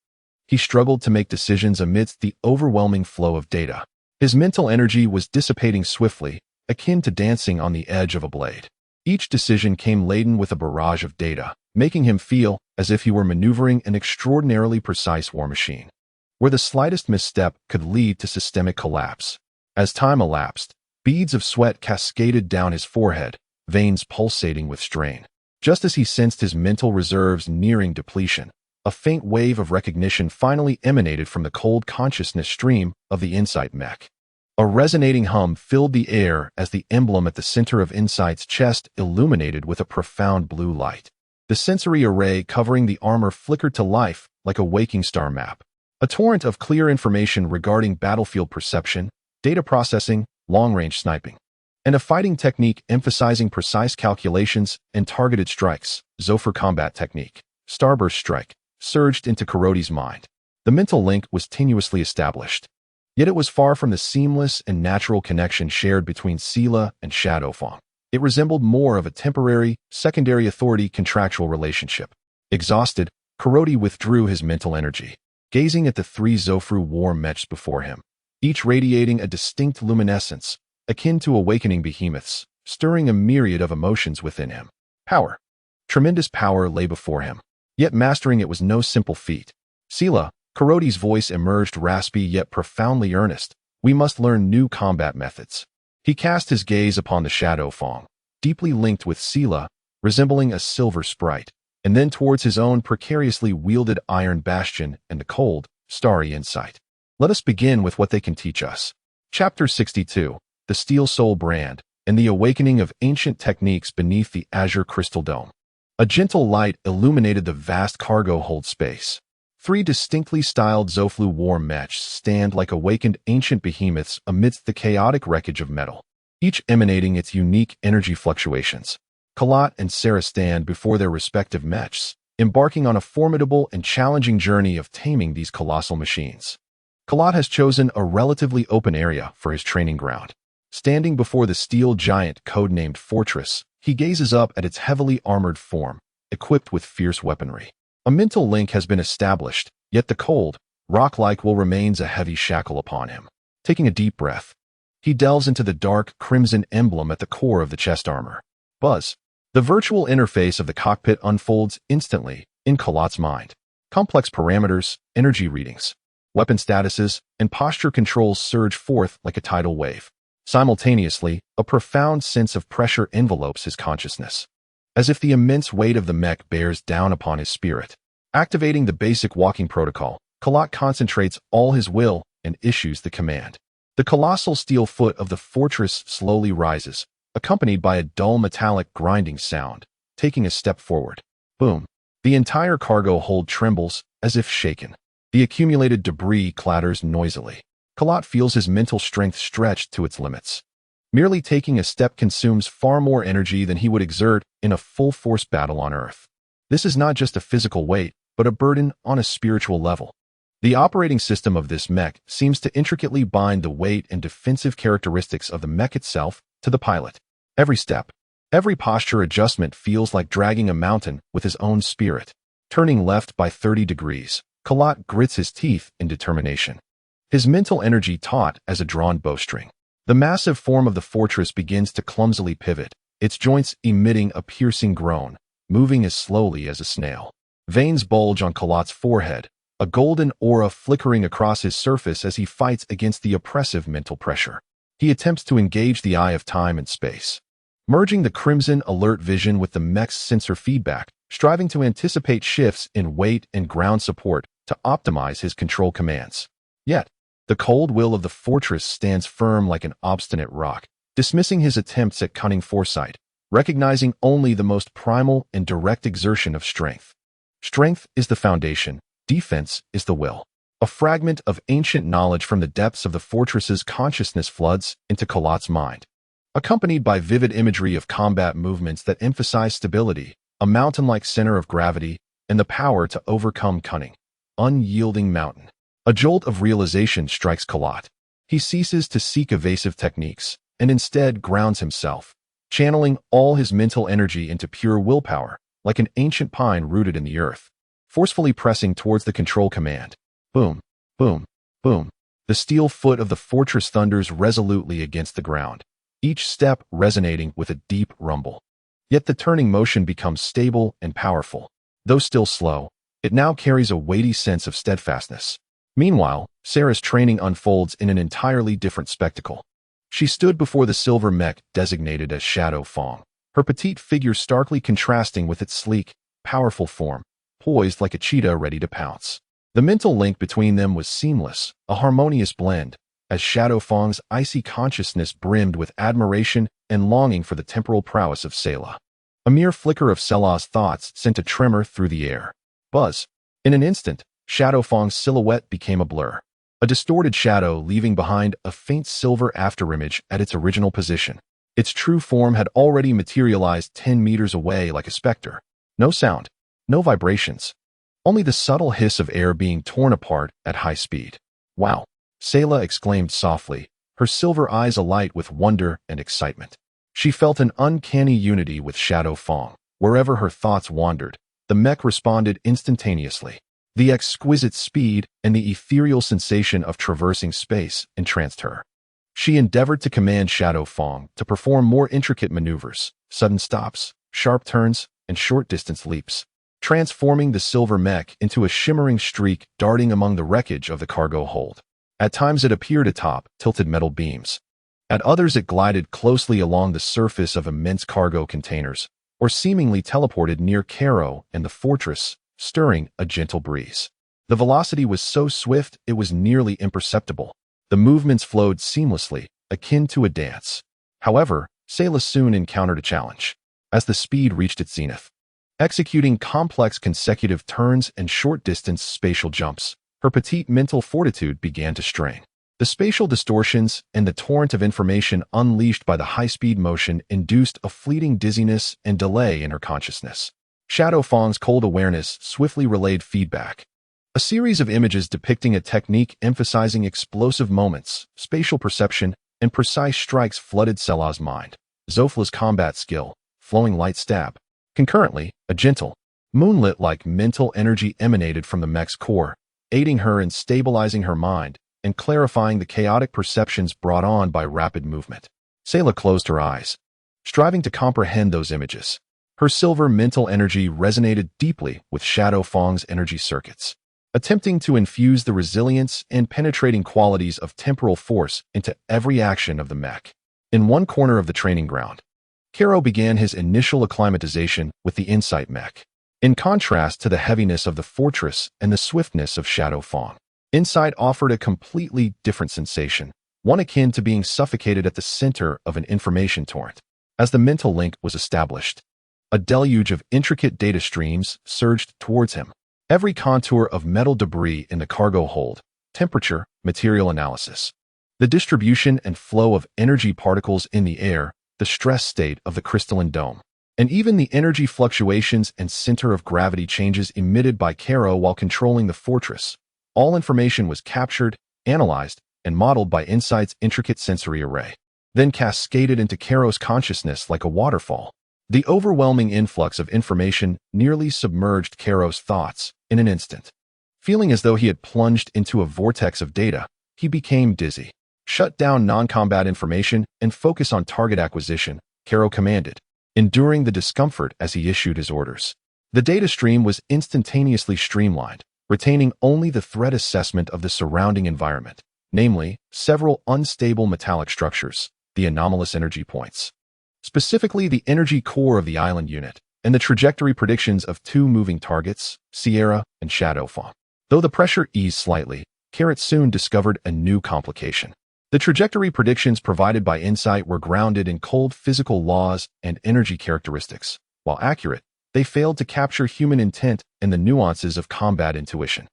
he struggled to make decisions amidst the overwhelming flow of data. His mental energy was dissipating swiftly, akin to dancing on the edge of a blade. Each decision came laden with a barrage of data, making him feel as if he were maneuvering an extraordinarily precise war machine, where the slightest misstep could lead to systemic collapse. As time elapsed, beads of sweat cascaded down his forehead, veins pulsating with strain. Just as he sensed his mental reserves nearing depletion, a faint wave of recognition finally emanated from the cold consciousness stream of the Insight mech. A resonating hum filled the air as the emblem at the center of Insight's chest illuminated with a profound blue light. The sensory array covering the armor flickered to life like a waking star map. A torrent of clear information regarding battlefield perception, data processing, long-range sniping, and a fighting technique emphasizing precise calculations and targeted strikes, Zofar combat technique, starburst strike, surged into Karoti's mind. The mental link was tenuously established, yet it was far from the seamless and natural connection shared between Sela and Shadow Fong. It resembled more of a temporary, secondary authority contractual relationship. Exhausted, Karoti withdrew his mental energy, gazing at the three Zofru war mechs before him, each radiating a distinct luminescence, akin to awakening behemoths, stirring a myriad of emotions within him. Power. Tremendous power lay before him, yet mastering it was no simple feat. Sela, Karoti's voice emerged raspy yet profoundly earnest. We must learn new combat methods. He cast his gaze upon the Shadow Fong, deeply linked with Sela, resembling a silver sprite, and then towards his own precariously wielded iron bastion and the cold, starry Insight. Let us begin with what they can teach us. Chapter 62. The Steel Soul Brand, and the awakening of ancient techniques beneath the azure crystal dome. A gentle light illuminated the vast cargo hold space. 3 distinctly styled Zoflu war mechs stand like awakened ancient behemoths amidst the chaotic wreckage of metal, each emanating its unique energy fluctuations. Kalat and Sera stand before their respective mechs, embarking on a formidable and challenging journey of taming these colossal machines. Kalat has chosen a relatively open area for his training ground. Standing before the steel giant codenamed Fortress, he gazes up at its heavily armored form, equipped with fierce weaponry. A mental link has been established, yet the cold, rock-like will remains a heavy shackle upon him. Taking a deep breath, he delves into the dark, crimson emblem at the core of the chest armor. Buzz. The virtual interface of the cockpit unfolds instantly in Kalat's mind. Complex parameters, energy readings, weapon statuses, and posture controls surge forth like a tidal wave. Simultaneously, a profound sense of pressure envelopes his consciousness, as if the immense weight of the mech bears down upon his spirit. Activating the basic walking protocol, Kalat concentrates all his will and issues the command. The colossal steel foot of the fortress slowly rises, accompanied by a dull metallic grinding sound. Taking a step forward. Boom. The entire cargo hold trembles, as if shaken. The accumulated debris clatters noisily. Kalat feels his mental strength stretched to its limits. Merely taking a step consumes far more energy than he would exert in a full-force battle on Earth. This is not just a physical weight, but a burden on a spiritual level. The operating system of this mech seems to intricately bind the weight and defensive characteristics of the mech itself to the pilot. Every step, every posture adjustment feels like dragging a mountain with his own spirit. Turning left by 30 degrees, Kalat grits his teeth in determination. His mental energy taut as a drawn bowstring. The massive form of the fortress begins to clumsily pivot, its joints emitting a piercing groan, moving as slowly as a snail. Veins bulge on Kalat's forehead, a golden aura flickering across his surface as he fights against the oppressive mental pressure. He attempts to engage the eye of time and space, merging the crimson alert vision with the mech's sensor feedback, striving to anticipate shifts in weight and ground support to optimize his control commands. Yet, the cold will of the fortress stands firm like an obstinate rock, dismissing his attempts at cunning foresight, recognizing only the most primal and direct exertion of strength. Strength is the foundation, defense is the will. A fragment of ancient knowledge from the depths of the fortress's consciousness floods into Kalat's mind, accompanied by vivid imagery of combat movements that emphasize stability, a mountain-like center of gravity, and the power to overcome cunning. Unyielding mountain. A jolt of realization strikes Kalat. He ceases to seek evasive techniques, and instead grounds himself, channeling all his mental energy into pure willpower, like an ancient pine rooted in the earth, forcefully pressing towards the control command. Boom, boom, boom. The steel foot of the fortress thunders resolutely against the ground, each step resonating with a deep rumble. Yet the turning motion becomes stable and powerful. Though still slow, it now carries a weighty sense of steadfastness. Meanwhile, Sera's training unfolds in an entirely different spectacle. She stood before the silver mech designated as Shadow Fong, her petite figure starkly contrasting with its sleek, powerful form, poised like a cheetah ready to pounce. The mental link between them was seamless, a harmonious blend, as Shadow Fong's icy consciousness brimmed with admiration and longing for the temporal prowess of Sela. A mere flicker of Sela's thoughts sent a tremor through the air. Buzz. In an instant, Shadow Fong's silhouette became a blur, a distorted shadow leaving behind a faint silver afterimage at its original position. Its true form had already materialized 10 meters away like a specter. No sound, no vibrations, only the subtle hiss of air being torn apart at high speed. Wow, Sela exclaimed softly, her silver eyes alight with wonder and excitement. She felt an uncanny unity with Shadow Fong. Wherever her thoughts wandered, the mech responded instantaneously. The exquisite speed and the ethereal sensation of traversing space entranced her. She endeavored to command Shadow Fong to perform more intricate maneuvers, sudden stops, sharp turns, and short-distance leaps, transforming the silver mech into a shimmering streak darting among the wreckage of the cargo hold. At times it appeared atop tilted metal beams. At others it glided closely along the surface of immense cargo containers, or seemingly teleported near Cairo and the fortress, stirring a gentle breeze. The velocity was so swift it was nearly imperceptible. The movements flowed seamlessly, akin to a dance. However, Sayla soon encountered a challenge. As the speed reached its zenith, executing complex consecutive turns and short-distance spatial jumps, her petite mental fortitude began to strain. The spatial distortions and the torrent of information unleashed by the high-speed motion induced a fleeting dizziness and delay in her consciousness. Shadow Fang's cold awareness swiftly relayed feedback. A series of images depicting a technique emphasizing explosive moments, spatial perception, and precise strikes flooded Sela's mind. Zofla's combat skill, flowing light stab. Concurrently, a gentle, moonlit-like mental energy emanated from the mech's core, aiding her in stabilizing her mind and clarifying the chaotic perceptions brought on by rapid movement. Sayla closed her eyes, striving to comprehend those images. Her silver mental energy resonated deeply with Shadow Fang's energy circuits, attempting to infuse the resilience and penetrating qualities of temporal force into every action of the mech. In one corner of the training ground, Karo began his initial acclimatization with the Insight mech. In contrast to the heaviness of the fortress and the swiftness of Shadow Fang, Insight offered a completely different sensation, one akin to being suffocated at the center of an information torrent. As the mental link was established, a deluge of intricate data streams surged towards him. Every contour of metal debris in the cargo hold, temperature, material analysis, the distribution and flow of energy particles in the air, the stress state of the crystalline dome, and even the energy fluctuations and center of gravity changes emitted by Karo while controlling the fortress. All information was captured, analyzed, and modeled by Insight's intricate sensory array, then cascaded into Karo's consciousness like a waterfall. The overwhelming influx of information nearly submerged Karo's thoughts in an instant. Feeling as though he had plunged into a vortex of data, he became dizzy. Shut down non-combat information and focus on target acquisition, Karo commanded, enduring the discomfort as he issued his orders. The data stream was instantaneously streamlined, retaining only the threat assessment of the surrounding environment, namely, several unstable metallic structures, the anomalous energy points. Specifically the energy core of the island unit, and the trajectory predictions of two moving targets, Sera and Shadow Fang. Though the pressure eased slightly, Carrot soon discovered a new complication. The trajectory predictions provided by Insight were grounded in cold physical laws and energy characteristics. While accurate, they failed to capture human intent and the nuances of combat intuition.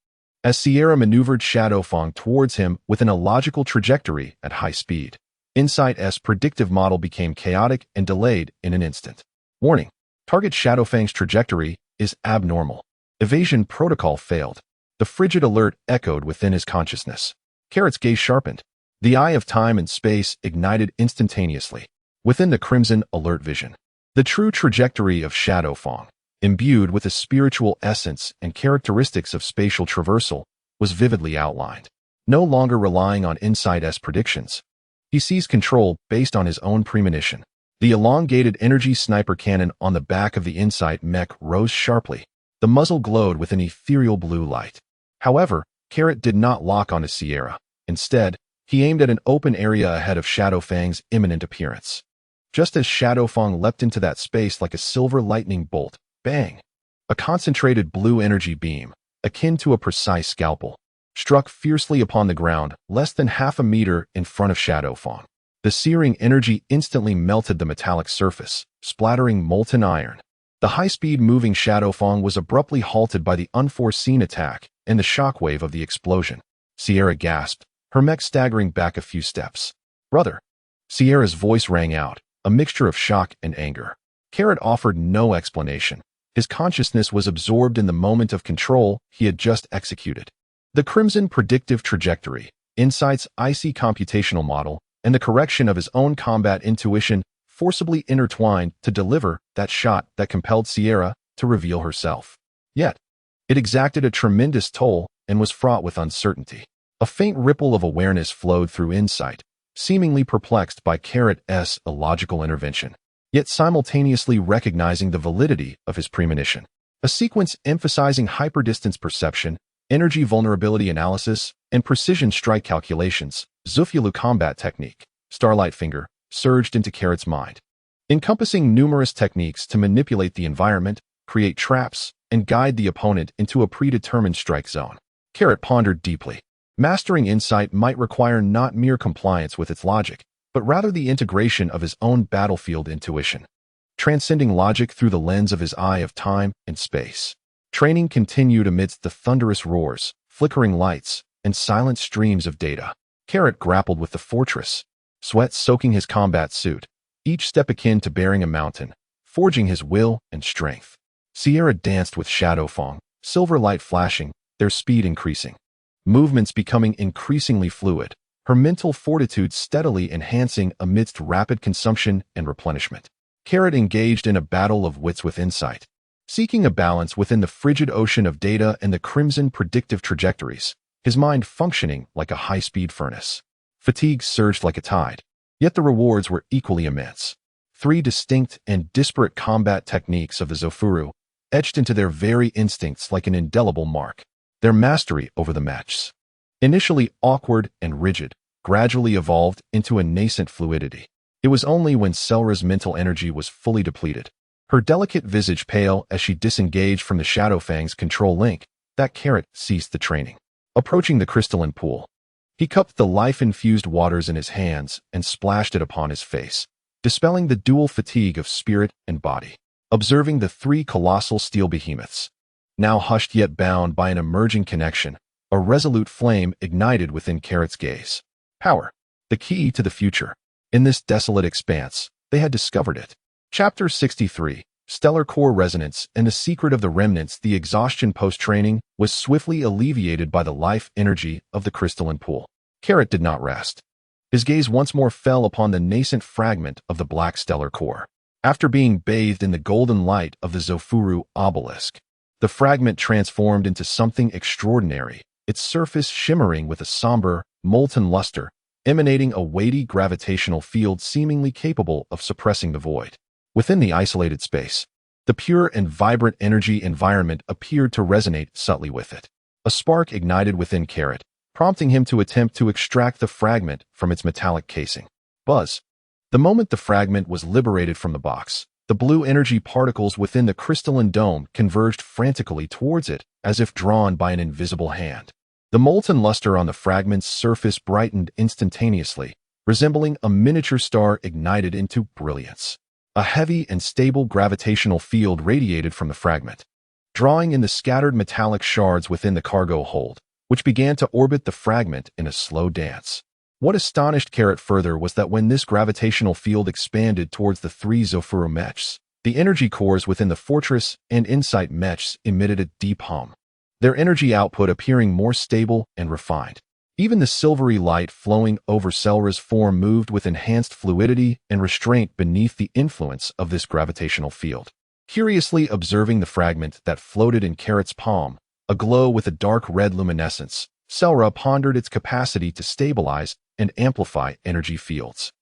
As Sera maneuvered Shadow Fang towards him within a logical trajectory at high speed, Insight's predictive model became chaotic and delayed in an instant. Warning: target Shadow Fang's trajectory is abnormal. Evasion protocol failed. The frigid alert echoed within his consciousness. Carrot's gaze sharpened. The eye of time and space ignited instantaneously within the crimson alert vision. The true trajectory of Shadow Fang, imbued with a spiritual essence and characteristics of spatial traversal, was vividly outlined. No longer relying on Insight's predictions, he seized control based on his own premonition. The elongated energy sniper cannon on the back of the Insight mech rose sharply. The muzzle glowed with an ethereal blue light. However, Carrot did not lock onto Sera. Instead, he aimed at an open area ahead of Shadow Fang's imminent appearance. Just as Shadow Fang leapt into that space like a silver lightning bolt, bang! A concentrated blue energy beam, akin to a precise scalpel, struck fiercely upon the ground less than half a meter in front of Shadow Fang. The searing energy instantly melted the metallic surface, splattering molten iron. The high-speed moving Shadow Fang was abruptly halted by the unforeseen attack and the shockwave of the explosion. Sera gasped, her mech staggering back a few steps. "Brother!" Sierra's voice rang out, a mixture of shock and anger. Carrot offered no explanation. His consciousness was absorbed in the moment of control he had just executed. The crimson predictive trajectory, Insight's icy computational model, and the correction of his own combat intuition forcibly intertwined to deliver that shot that compelled Sera to reveal herself. Yet, it exacted a tremendous toll and was fraught with uncertainty. A faint ripple of awareness flowed through Insight, seemingly perplexed by Carrot's illogical intervention, yet simultaneously recognizing the validity of his premonition. A sequence emphasizing hyperdistance perception, energy vulnerability analysis, and precision strike calculations, Zufyalu combat technique, Starlight Finger, surged into Carrot's mind, encompassing numerous techniques to manipulate the environment, create traps, and guide the opponent into a predetermined strike zone. Carrot pondered deeply. Mastering Insight might require not mere compliance with its logic, but rather the integration of his own battlefield intuition, transcending logic through the lens of his eye of time and space. Training continued amidst the thunderous roars, flickering lights, and silent streams of data. Carrot grappled with the fortress, sweat soaking his combat suit, each step akin to bearing a mountain, forging his will and strength. Sierra danced with Shadow Fong, silver light flashing, their speed increasing. Movements becoming increasingly fluid, her mental fortitude steadily enhancing amidst rapid consumption and replenishment. Carrot engaged in a battle of wits with insight, seeking a balance within the frigid ocean of data and the crimson predictive trajectories, his mind functioning like a high-speed furnace. Fatigue surged like a tide, yet the rewards were equally immense. 3 distinct and disparate combat techniques of the Zofuru, etched into their very instincts like an indelible mark. Their mastery over the mechs, initially awkward and rigid, gradually evolved into a nascent fluidity. It was only when Selra's mental energy was fully depleted, her delicate visage pale as she disengaged from the Shadowfang's control link, that Carrot ceased the training. Approaching the crystalline pool, he cupped the life-infused waters in his hands and splashed it upon his face, dispelling the dual fatigue of spirit and body. Observing the 3 colossal steel behemoths, now hushed yet bound by an emerging connection, a resolute flame ignited within Carrot's gaze. Power, the key to the future. In this desolate expanse, they had discovered it. Chapter 63, Stellar Core Resonance and the Secret of the Remnants. The exhaustion post-training was swiftly alleviated by the life energy of the crystalline pool. Carrot did not rest. His gaze once more fell upon the nascent fragment of the black stellar core. After being bathed in the golden light of the Zofuru obelisk, the fragment transformed into something extraordinary, its surface shimmering with a somber, molten luster, emanating a weighty gravitational field seemingly capable of suppressing the void. Within the isolated space, the pure and vibrant energy environment appeared to resonate subtly with it. A spark ignited within Carrot, prompting him to attempt to extract the fragment from its metallic casing. Buzz. The moment the fragment was liberated from the box, the blue energy particles within the crystalline dome converged frantically towards it, as if drawn by an invisible hand. The molten luster on the fragment's surface brightened instantaneously, resembling a miniature star ignited into brilliance. A heavy and stable gravitational field radiated from the fragment, drawing in the scattered metallic shards within the cargo hold, which began to orbit the fragment in a slow dance. What astonished Carrot further was that when this gravitational field expanded towards the 3 Zofuru mechs, the energy cores within the fortress and insight mechs emitted a deep hum, their energy output appearing more stable and refined. Even the silvery light flowing over Selra's form moved with enhanced fluidity and restraint beneath the influence of this gravitational field. Curiously observing the fragment that floated in Carrot's palm, aglow with a dark red luminescence, Selra pondered its capacity to stabilize and amplify energy fields.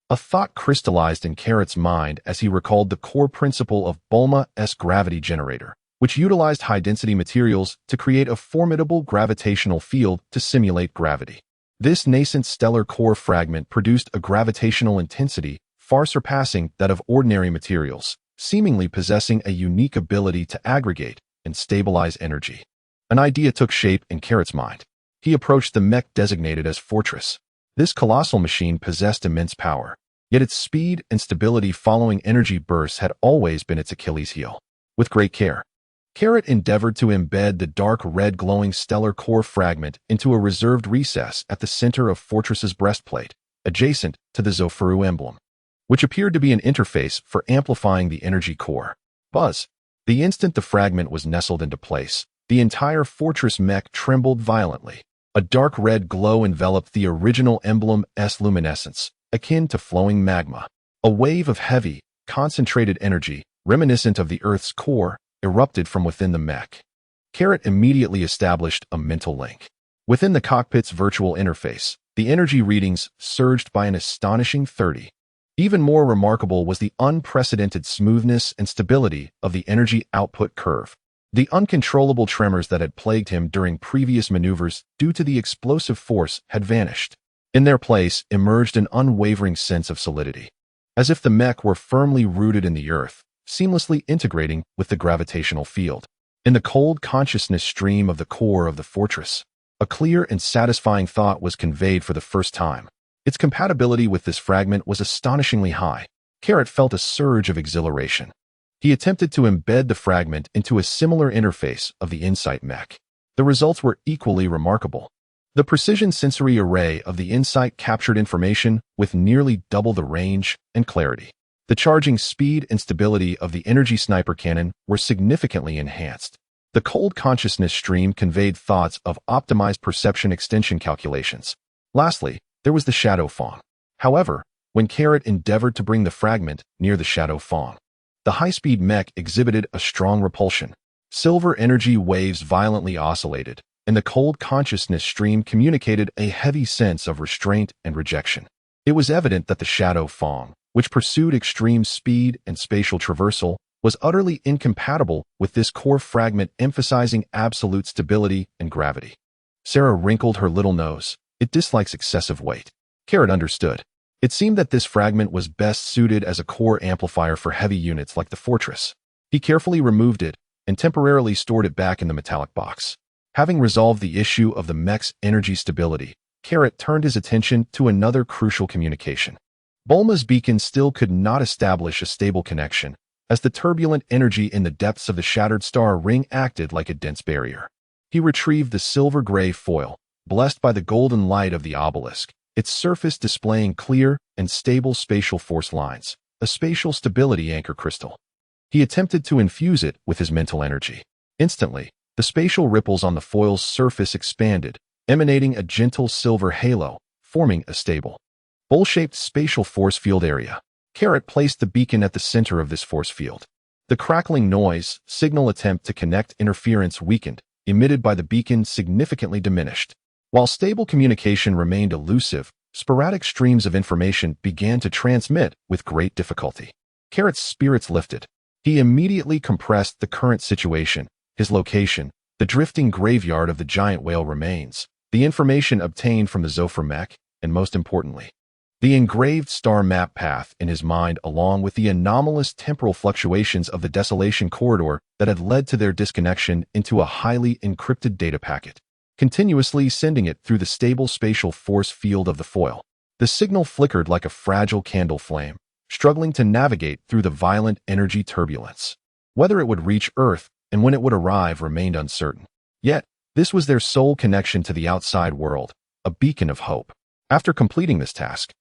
A thought crystallized in Carrot's mind as he recalled the core principle of Bulma's gravity generator, which utilized high-density materials to create a formidable gravitational field to simulate gravity. This nascent stellar core fragment produced a gravitational intensity far surpassing that of ordinary materials, seemingly possessing a unique ability to aggregate and stabilize energy. An idea took shape in Carrot's mind. He approached the mech designated as Fortress. This colossal machine possessed immense power, yet its speed and stability following energy bursts had always been its Achilles heel. With great care, Carrot endeavored to embed the dark red glowing stellar core fragment into a reserved recess at the center of Fortress's breastplate, adjacent to the Zofuru emblem, which appeared to be an interface for amplifying the energy core. Buzz. The instant the fragment was nestled into place, the entire Fortress mech trembled violently. A dark red glow enveloped the original emblem's luminescence, akin to flowing magma. A wave of heavy, concentrated energy, reminiscent of the Earth's core, erupted from within the mech. Carrot immediately established a mental link. Within the cockpit's virtual interface, the energy readings surged by an astonishing 30. Even more remarkable was the unprecedented smoothness and stability of the energy output curve. The uncontrollable tremors that had plagued him during previous maneuvers due to the explosive force had vanished. In their place emerged an unwavering sense of solidity, as if the mech were firmly rooted in the earth, seamlessly integrating with the gravitational field. In the cold consciousness stream of the core of the fortress, a clear and satisfying thought was conveyed for the first time. Its compatibility with this fragment was astonishingly high. Carrot felt a surge of exhilaration. He attempted to embed the fragment into a similar interface of the Insight mech. The results were equally remarkable. The precision sensory array of the Insight captured information with nearly double the range and clarity. The charging speed and stability of the energy sniper cannon were significantly enhanced. The cold consciousness stream conveyed thoughts of optimized perception extension calculations. Lastly, there was the Shadow Fawn. However, when Carrot endeavored to bring the fragment near the Shadow Fawn, the high-speed mech exhibited a strong repulsion. Silver energy waves violently oscillated, and the cold consciousness stream communicated a heavy sense of restraint and rejection. It was evident that the Shadow Fawn, which pursued extreme speed and spatial traversal, was utterly incompatible with this core fragment emphasizing absolute stability and gravity. Sera wrinkled her little nose. It dislikes excessive weight. Carrot understood. It seemed that this fragment was best suited as a core amplifier for heavy units like the Fortress. He carefully removed it and temporarily stored it back in the metallic box. Having resolved the issue of the mech's energy stability, Carrot turned his attention to another crucial communication. Bulma's beacon still could not establish a stable connection, as the turbulent energy in the depths of the shattered star ring acted like a dense barrier. He retrieved the silver-gray foil, blessed by the golden light of the obelisk, its surface displaying clear and stable spatial force lines, a spatial stability anchor crystal. He attempted to infuse it with his mental energy. Instantly, the spatial ripples on the foil's surface expanded, emanating a gentle silver halo, forming a stable, bowl-shaped spatial force field area. Carrot placed the beacon at the center of this force field. The crackling noise, signal attempt to connect interference weakened, emitted by the beacon significantly diminished. While stable communication remained elusive, sporadic streams of information began to transmit with great difficulty. Carrot's spirits lifted. He immediately compressed the current situation, his location, the drifting graveyard of the giant whale remains, the information obtained from the Zofra mech, and most importantly, the engraved star map path in his mind along with the anomalous temporal fluctuations of the desolation corridor that had led to their disconnection into a highly encrypted data packet, continuously sending it through the stable spatial force field of the foil. The signal flickered like a fragile candle flame, struggling to navigate through the violent energy turbulence. Whether it would reach Earth and when it would arrive remained uncertain. Yet, this was their sole connection to the outside world, a beacon of hope. After completing this task,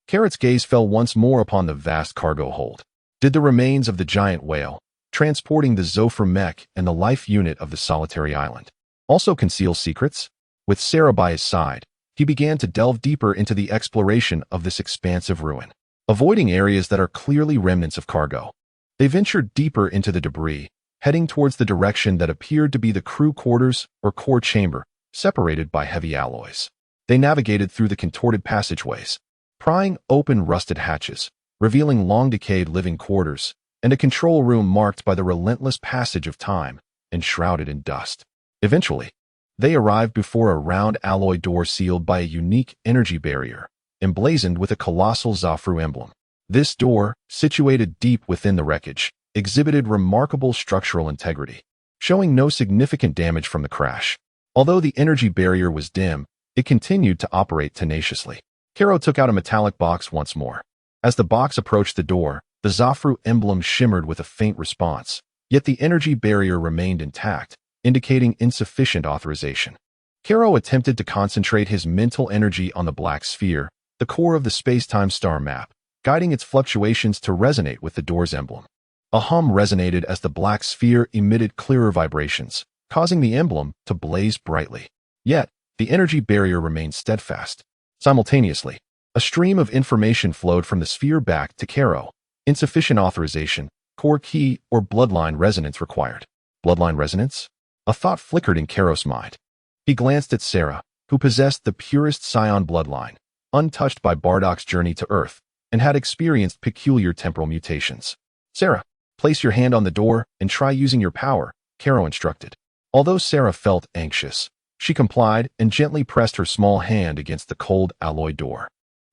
Carrot's gaze fell once more upon the vast cargo hold. Did the remains of the giant whale, transporting the Zofra mech and the life unit of the solitary island, also conceal secrets? With Sera by his side, he began to delve deeper into the exploration of this expansive ruin. Avoiding areas that are clearly remnants of cargo, they ventured deeper into the debris, heading towards the direction that appeared to be the crew quarters or core chamber, separated by heavy alloys. They navigated through the contorted passageways, prying open rusted hatches, revealing long-decayed living quarters, and a control room marked by the relentless passage of time and shrouded in dust. Eventually, they arrived before a round alloy door sealed by a unique energy barrier, emblazoned with a colossal Zofru emblem. This door, situated deep within the wreckage, exhibited remarkable structural integrity, showing no significant damage from the crash. Although the energy barrier was dim, it continued to operate tenaciously. Karo took out a metallic box once more. As the box approached the door, the Zofru emblem shimmered with a faint response, yet the energy barrier remained intact, indicating insufficient authorization. Karo attempted to concentrate his mental energy on the black sphere, the core of the space-time star map, guiding its fluctuations to resonate with the door's emblem. A hum resonated as the black sphere emitted clearer vibrations, causing the emblem to blaze brightly. Yet, the energy barrier remained steadfast. Simultaneously, a stream of information flowed from the sphere back to Karo. Insufficient authorization, core key, or bloodline resonance required. Bloodline resonance? A thought flickered in Karo's mind. He glanced at Sera, who possessed the purest scion bloodline, untouched by Bardock's journey to Earth, and had experienced peculiar temporal mutations. Sera, place your hand on the door and try using your power, Karo instructed. Although Sera felt anxious, she complied and gently pressed her small hand against the cold alloy door.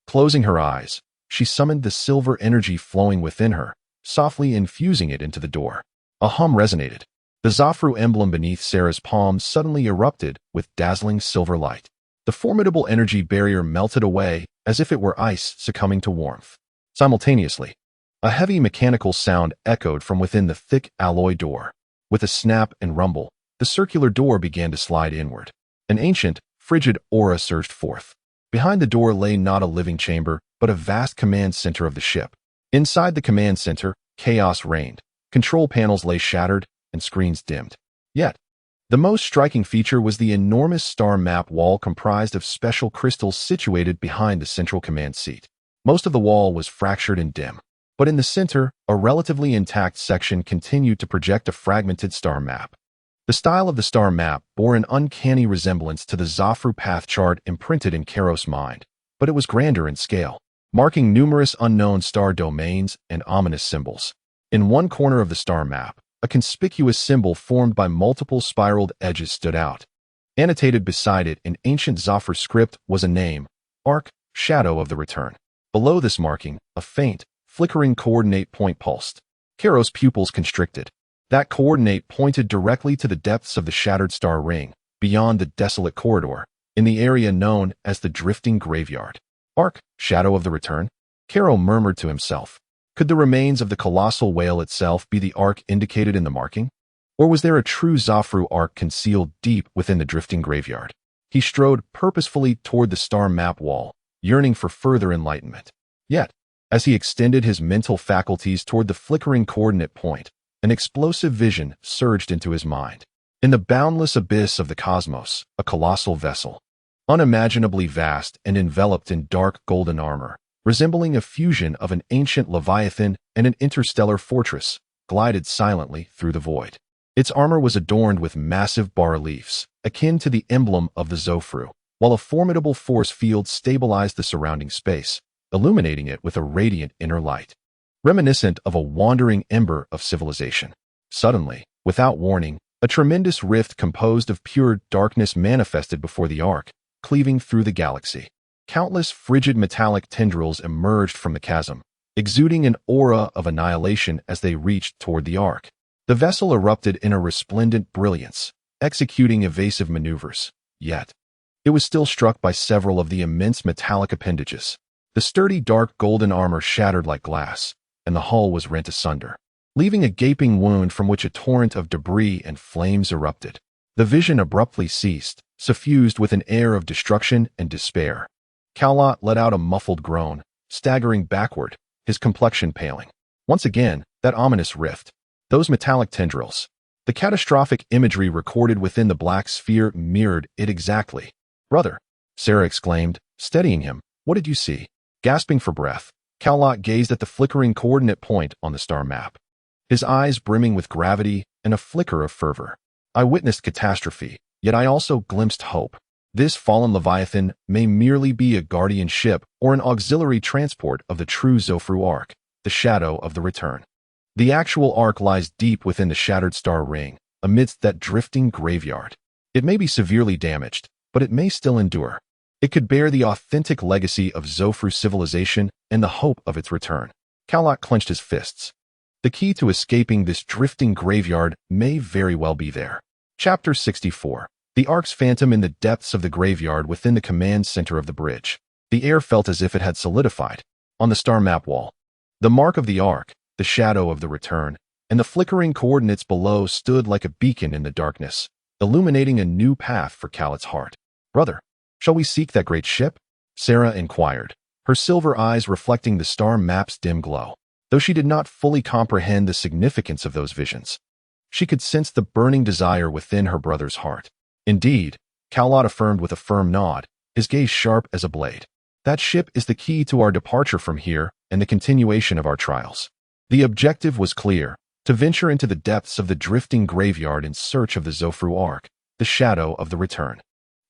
Closing her eyes, she summoned the silver energy flowing within her, softly infusing it into the door. A hum resonated. The Zofru emblem beneath Sera's palm suddenly erupted with dazzling silver light. The formidable energy barrier melted away as if it were ice succumbing to warmth. Simultaneously, a heavy mechanical sound echoed from within the thick alloy door. With a snap and rumble, the circular door began to slide inward. An ancient, frigid aura surged forth. Behind the door lay not a living chamber, but a vast command center of the ship. Inside the command center, chaos reigned. Control panels lay shattered, and screens dimmed. Yet, the most striking feature was the enormous star map wall comprised of special crystals situated behind the central command seat. Most of the wall was fractured and dim, but in the center, a relatively intact section continued to project a fragmented star map. The style of the star map bore an uncanny resemblance to the Zofru path chart imprinted in Kairos' mind, but it was grander in scale, marking numerous unknown star domains and ominous symbols. In one corner of the star map, a conspicuous symbol formed by multiple spiraled edges stood out. Annotated beside it in ancient Zofru script was a name, Arc, Shadow of the Return. Below this marking, a faint, flickering coordinate point pulsed. Kairos' pupils constricted. That coordinate pointed directly to the depths of the shattered star ring, beyond the desolate corridor, in the area known as the Drifting Graveyard. Arc, Shadow of the Return? Kairos murmured to himself. Could the remains of the colossal whale itself be the arc indicated in the marking? Or was there a true Zofru arc concealed deep within the Drifting Graveyard? He strode purposefully toward the star map wall, yearning for further enlightenment. Yet, as he extended his mental faculties toward the flickering coordinate point, an explosive vision surged into his mind. In the boundless abyss of the cosmos, a colossal vessel, unimaginably vast and enveloped in dark golden armor, resembling a fusion of an ancient leviathan and an interstellar fortress, glided silently through the void. Its armor was adorned with massive bas-reliefs, akin to the emblem of the Zofru, while a formidable force field stabilized the surrounding space, illuminating it with a radiant inner light, reminiscent of a wandering ember of civilization. Suddenly, without warning, a tremendous rift composed of pure darkness manifested before the arc, cleaving through the galaxy. Countless frigid metallic tendrils emerged from the chasm, exuding an aura of annihilation as they reached toward the arc. The vessel erupted in a resplendent brilliance, executing evasive maneuvers. Yet, it was still struck by several of the immense metallic appendages. The sturdy dark golden armor shattered like glass, and the hull was rent asunder, leaving a gaping wound from which a torrent of debris and flames erupted. The vision abruptly ceased, suffused with an air of destruction and despair. Kaioshin let out a muffled groan, staggering backward, his complexion paling. Once again, that ominous rift. Those metallic tendrils. The catastrophic imagery recorded within the black sphere mirrored it exactly. "Brother," Sera exclaimed, steadying him, "what did you see?" Gasping for breath, Kaioshin gazed at the flickering coordinate point on the star map, his eyes brimming with gravity and a flicker of fervor. "I witnessed catastrophe, yet I also glimpsed hope. This fallen Leviathan may merely be a guardian ship or an auxiliary transport of the true Zofru arc, the Shadow of the Return. The actual arc lies deep within the shattered star ring, amidst that drifting graveyard. It may be severely damaged, but it may still endure. It could bear the authentic legacy of Zofru civilization and the hope of its return." Kaioshin clenched his fists. The key to escaping this drifting graveyard may very well be there. Chapter 64. The Ark's phantom in the depths of the graveyard within the command center of the bridge. The air felt as if it had solidified. On the star map wall, the mark of the Ark, the Shadow of the Return, and the flickering coordinates below stood like a beacon in the darkness, illuminating a new path for Kaioshin's heart. "Brother, shall we seek that great ship?" Sera inquired, her silver eyes reflecting the star map's dim glow. Though she did not fully comprehend the significance of those visions, she could sense the burning desire within her brother's heart. "Indeed," Kaioshin affirmed with a firm nod, his gaze sharp as a blade. "That ship is the key to our departure from here and the continuation of our trials." The objective was clear, to venture into the depths of the drifting graveyard in search of the Zofru Ark, the Shadow of the Return.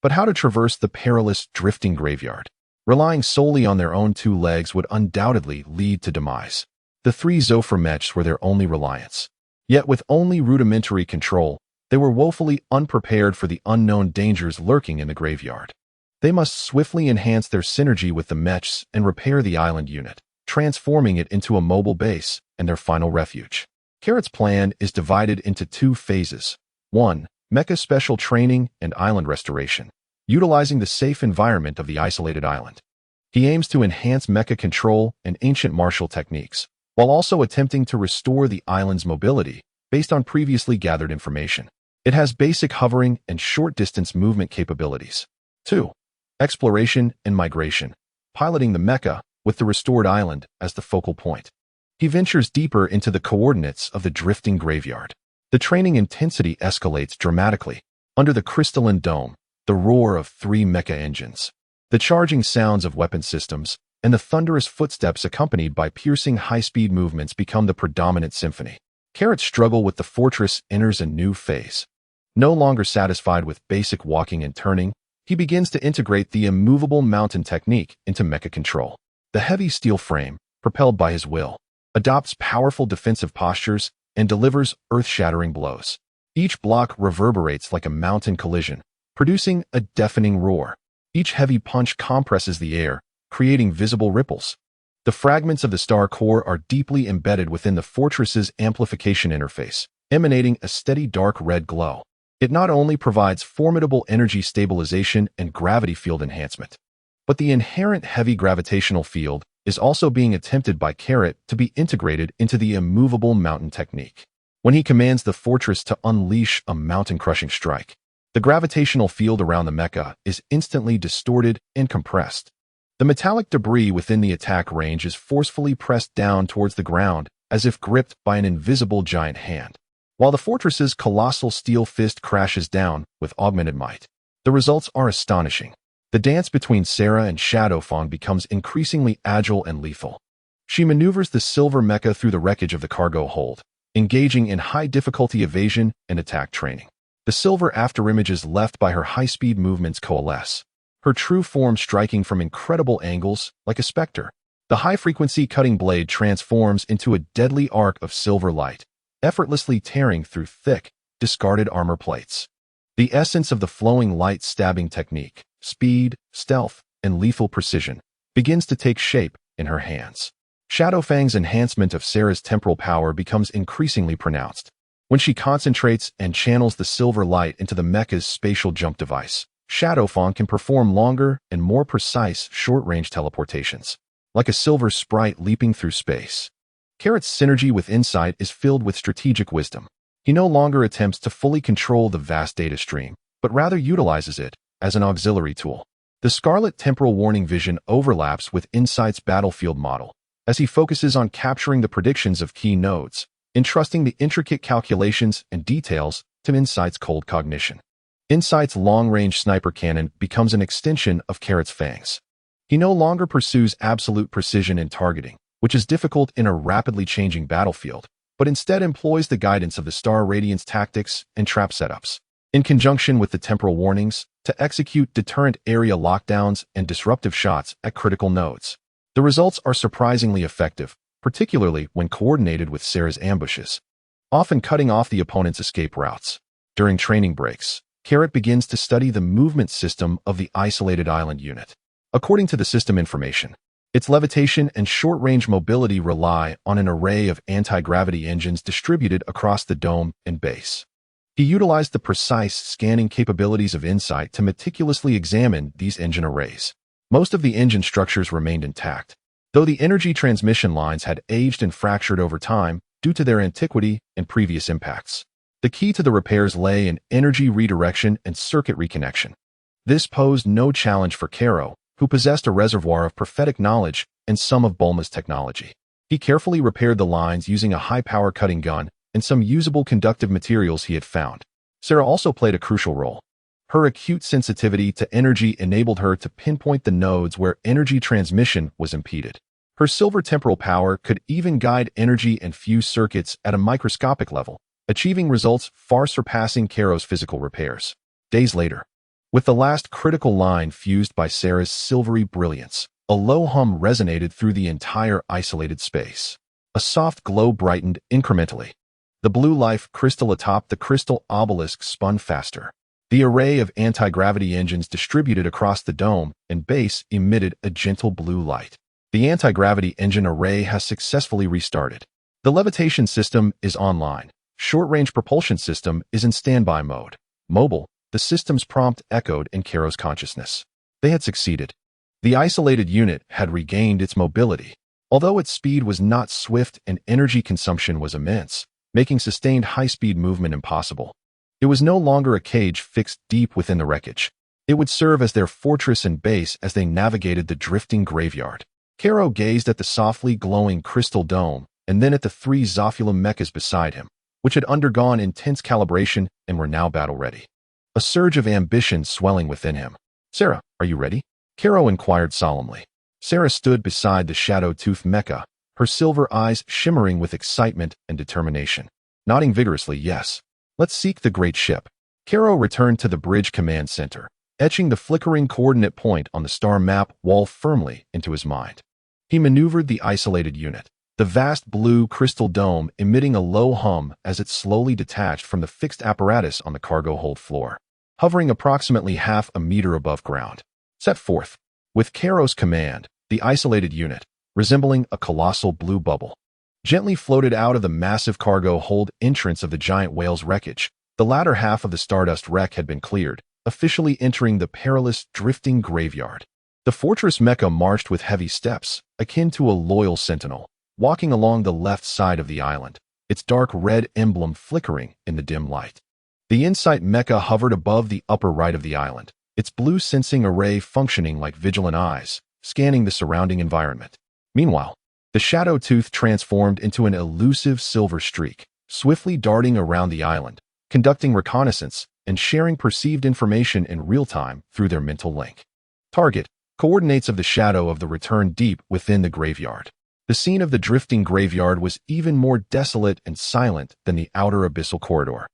But how to traverse the perilous drifting graveyard? Relying solely on their own two legs would undoubtedly lead to demise. The three Zofru mechs were their only reliance. Yet with only rudimentary control, they were woefully unprepared for the unknown dangers lurking in the graveyard. They must swiftly enhance their synergy with the mechs and repair the island unit, transforming it into a mobile base and their final refuge. Carrot's plan is divided into two phases. 1. Mecha special training and island restoration, utilizing the safe environment of the isolated island. He aims to enhance mecha control and ancient martial techniques, while also attempting to restore the island's mobility based on previously gathered information. It has basic hovering and short-distance movement capabilities. 2. Exploration and migration, piloting the mecha with the restored island as the focal point. He ventures deeper into the coordinates of the drifting graveyard. The training intensity escalates dramatically. Under the crystalline dome, the roar of 3 mecha engines, the charging sounds of weapon systems, and the thunderous footsteps accompanied by piercing high-speed movements become the predominant symphony. Carrot's struggle with the fortress enters a new phase. No longer satisfied with basic walking and turning, he begins to integrate the immovable mountain technique into mecha control. The heavy steel frame, propelled by his will, adopts powerful defensive postures and delivers earth-shattering blows. Each block reverberates like a mountain collision, producing a deafening roar. Each heavy punch compresses the air, creating visible ripples. The fragments of the star core are deeply embedded within the fortress's amplification interface, emanating a steady dark red glow. It not only provides formidable energy stabilization and gravity field enhancement, but the inherent heavy gravitational field is also being attempted by Carrot to be integrated into the immovable mountain technique. When he commands the fortress to unleash a mountain-crushing strike, the gravitational field around the mecha is instantly distorted and compressed. The metallic debris within the attack range is forcefully pressed down towards the ground as if gripped by an invisible giant hand, while the fortress's colossal steel fist crashes down with augmented might. The results are astonishing. The dance between Sera and Shadowfawn becomes increasingly agile and lethal. She maneuvers the silver mecha through the wreckage of the cargo hold, engaging in high-difficulty evasion and attack training. The silver afterimages left by her high-speed movements coalesce, her true form striking from incredible angles like a specter. The high-frequency cutting blade transforms into a deadly arc of silver light, effortlessly tearing through thick, discarded armor plates. The essence of the flowing light stabbing technique, speed, stealth, and lethal precision, begins to take shape in her hands. Shadowfang's enhancement of Sera's temporal power becomes increasingly pronounced. When she concentrates and channels the silver light into the mecha's spatial jump device, Shadowfawn can perform longer and more precise short-range teleportations, like a silver sprite leaping through space. Carrot's synergy with Insight is filled with strategic wisdom. He no longer attempts to fully control the vast data stream, but rather utilizes it as an auxiliary tool. The Scarlet Temporal Warning Vision overlaps with Insight's battlefield model, as he focuses on capturing the predictions of key nodes, entrusting the intricate calculations and details to Insight's cold cognition. Insight's long-range sniper cannon becomes an extension of Carrot's fangs. He no longer pursues absolute precision in targeting, which is difficult in a rapidly changing battlefield, but instead employs the guidance of the Star Radiance tactics and trap setups, in conjunction with the temporal warnings, to execute deterrent area lockdowns and disruptive shots at critical nodes. The results are surprisingly effective, particularly when coordinated with Sera's ambushes, often cutting off the opponent's escape routes. During training breaks, Carrot begins to study the movement system of the isolated island unit. According to the system information, its levitation and short-range mobility rely on an array of anti-gravity engines distributed across the dome and base. He utilized the precise scanning capabilities of Insight to meticulously examine these engine arrays. Most of the engine structures remained intact, though the energy transmission lines had aged and fractured over time due to their antiquity and previous impacts. The key to the repairs lay in energy redirection and circuit reconnection. This posed no challenge for Karo, who possessed a reservoir of prophetic knowledge and some of Bulma's technology. He carefully repaired the lines using a high-power cutting gun and some usable conductive materials he had found. Sera also played a crucial role. Her acute sensitivity to energy enabled her to pinpoint the nodes where energy transmission was impeded. Her silver temporal power could even guide energy and fuse circuits at a microscopic level, achieving results far surpassing Karo's physical repairs. Days later, with the last critical line fused by Sera's silvery brilliance, a low hum resonated through the entire isolated space. A soft glow brightened incrementally. The blue life crystal atop the crystal obelisk spun faster. The array of anti-gravity engines distributed across the dome and base emitted a gentle blue light. The anti-gravity engine array has successfully restarted. The levitation system is online. Short-range propulsion system is in standby mode. Mobile, the system's prompt echoed in Karo's consciousness. They had succeeded. The isolated unit had regained its mobility, although its speed was not swift and energy consumption was immense, making sustained high-speed movement impossible. It was no longer a cage fixed deep within the wreckage. It would serve as their fortress and base as they navigated the drifting graveyard. Karo gazed at the softly glowing crystal dome and then at the 3 Zophulum mechas beside him, which had undergone intense calibration and were now battle-ready. A surge of ambition swelling within him. "Sera, are you ready?" Karo inquired solemnly. Sera stood beside the shadow-toothed mecha, her silver eyes shimmering with excitement and determination. Nodding vigorously, "Yes. Let's seek the great ship." Karo returned to the bridge command center, etching the flickering coordinate point on the star map wall firmly into his mind. He maneuvered the isolated unit, the vast blue crystal dome emitting a low hum as it slowly detached from the fixed apparatus on the cargo hold floor, hovering approximately half a meter above ground. Set forth. With Karo's command, the isolated unit, resembling a colossal blue bubble, gently floated out of the massive cargo hold entrance of the giant whale's wreckage. The latter half of the Stardust wreck had been cleared, officially entering the perilous, drifting graveyard. The fortress mecha marched with heavy steps, akin to a loyal sentinel, walking along the left side of the island, its dark red emblem flickering in the dim light. The Insight mecha hovered above the upper right of the island, its blue sensing array functioning like vigilant eyes, scanning the surrounding environment. Meanwhile, the shadow tooth transformed into an elusive silver streak, swiftly darting around the island, conducting reconnaissance and sharing perceived information in real time through their mental link. Target: coordinates of the shadow of the return deep within the graveyard. The scene of the drifting graveyard was even more desolate and silent than the outer abyssal corridor,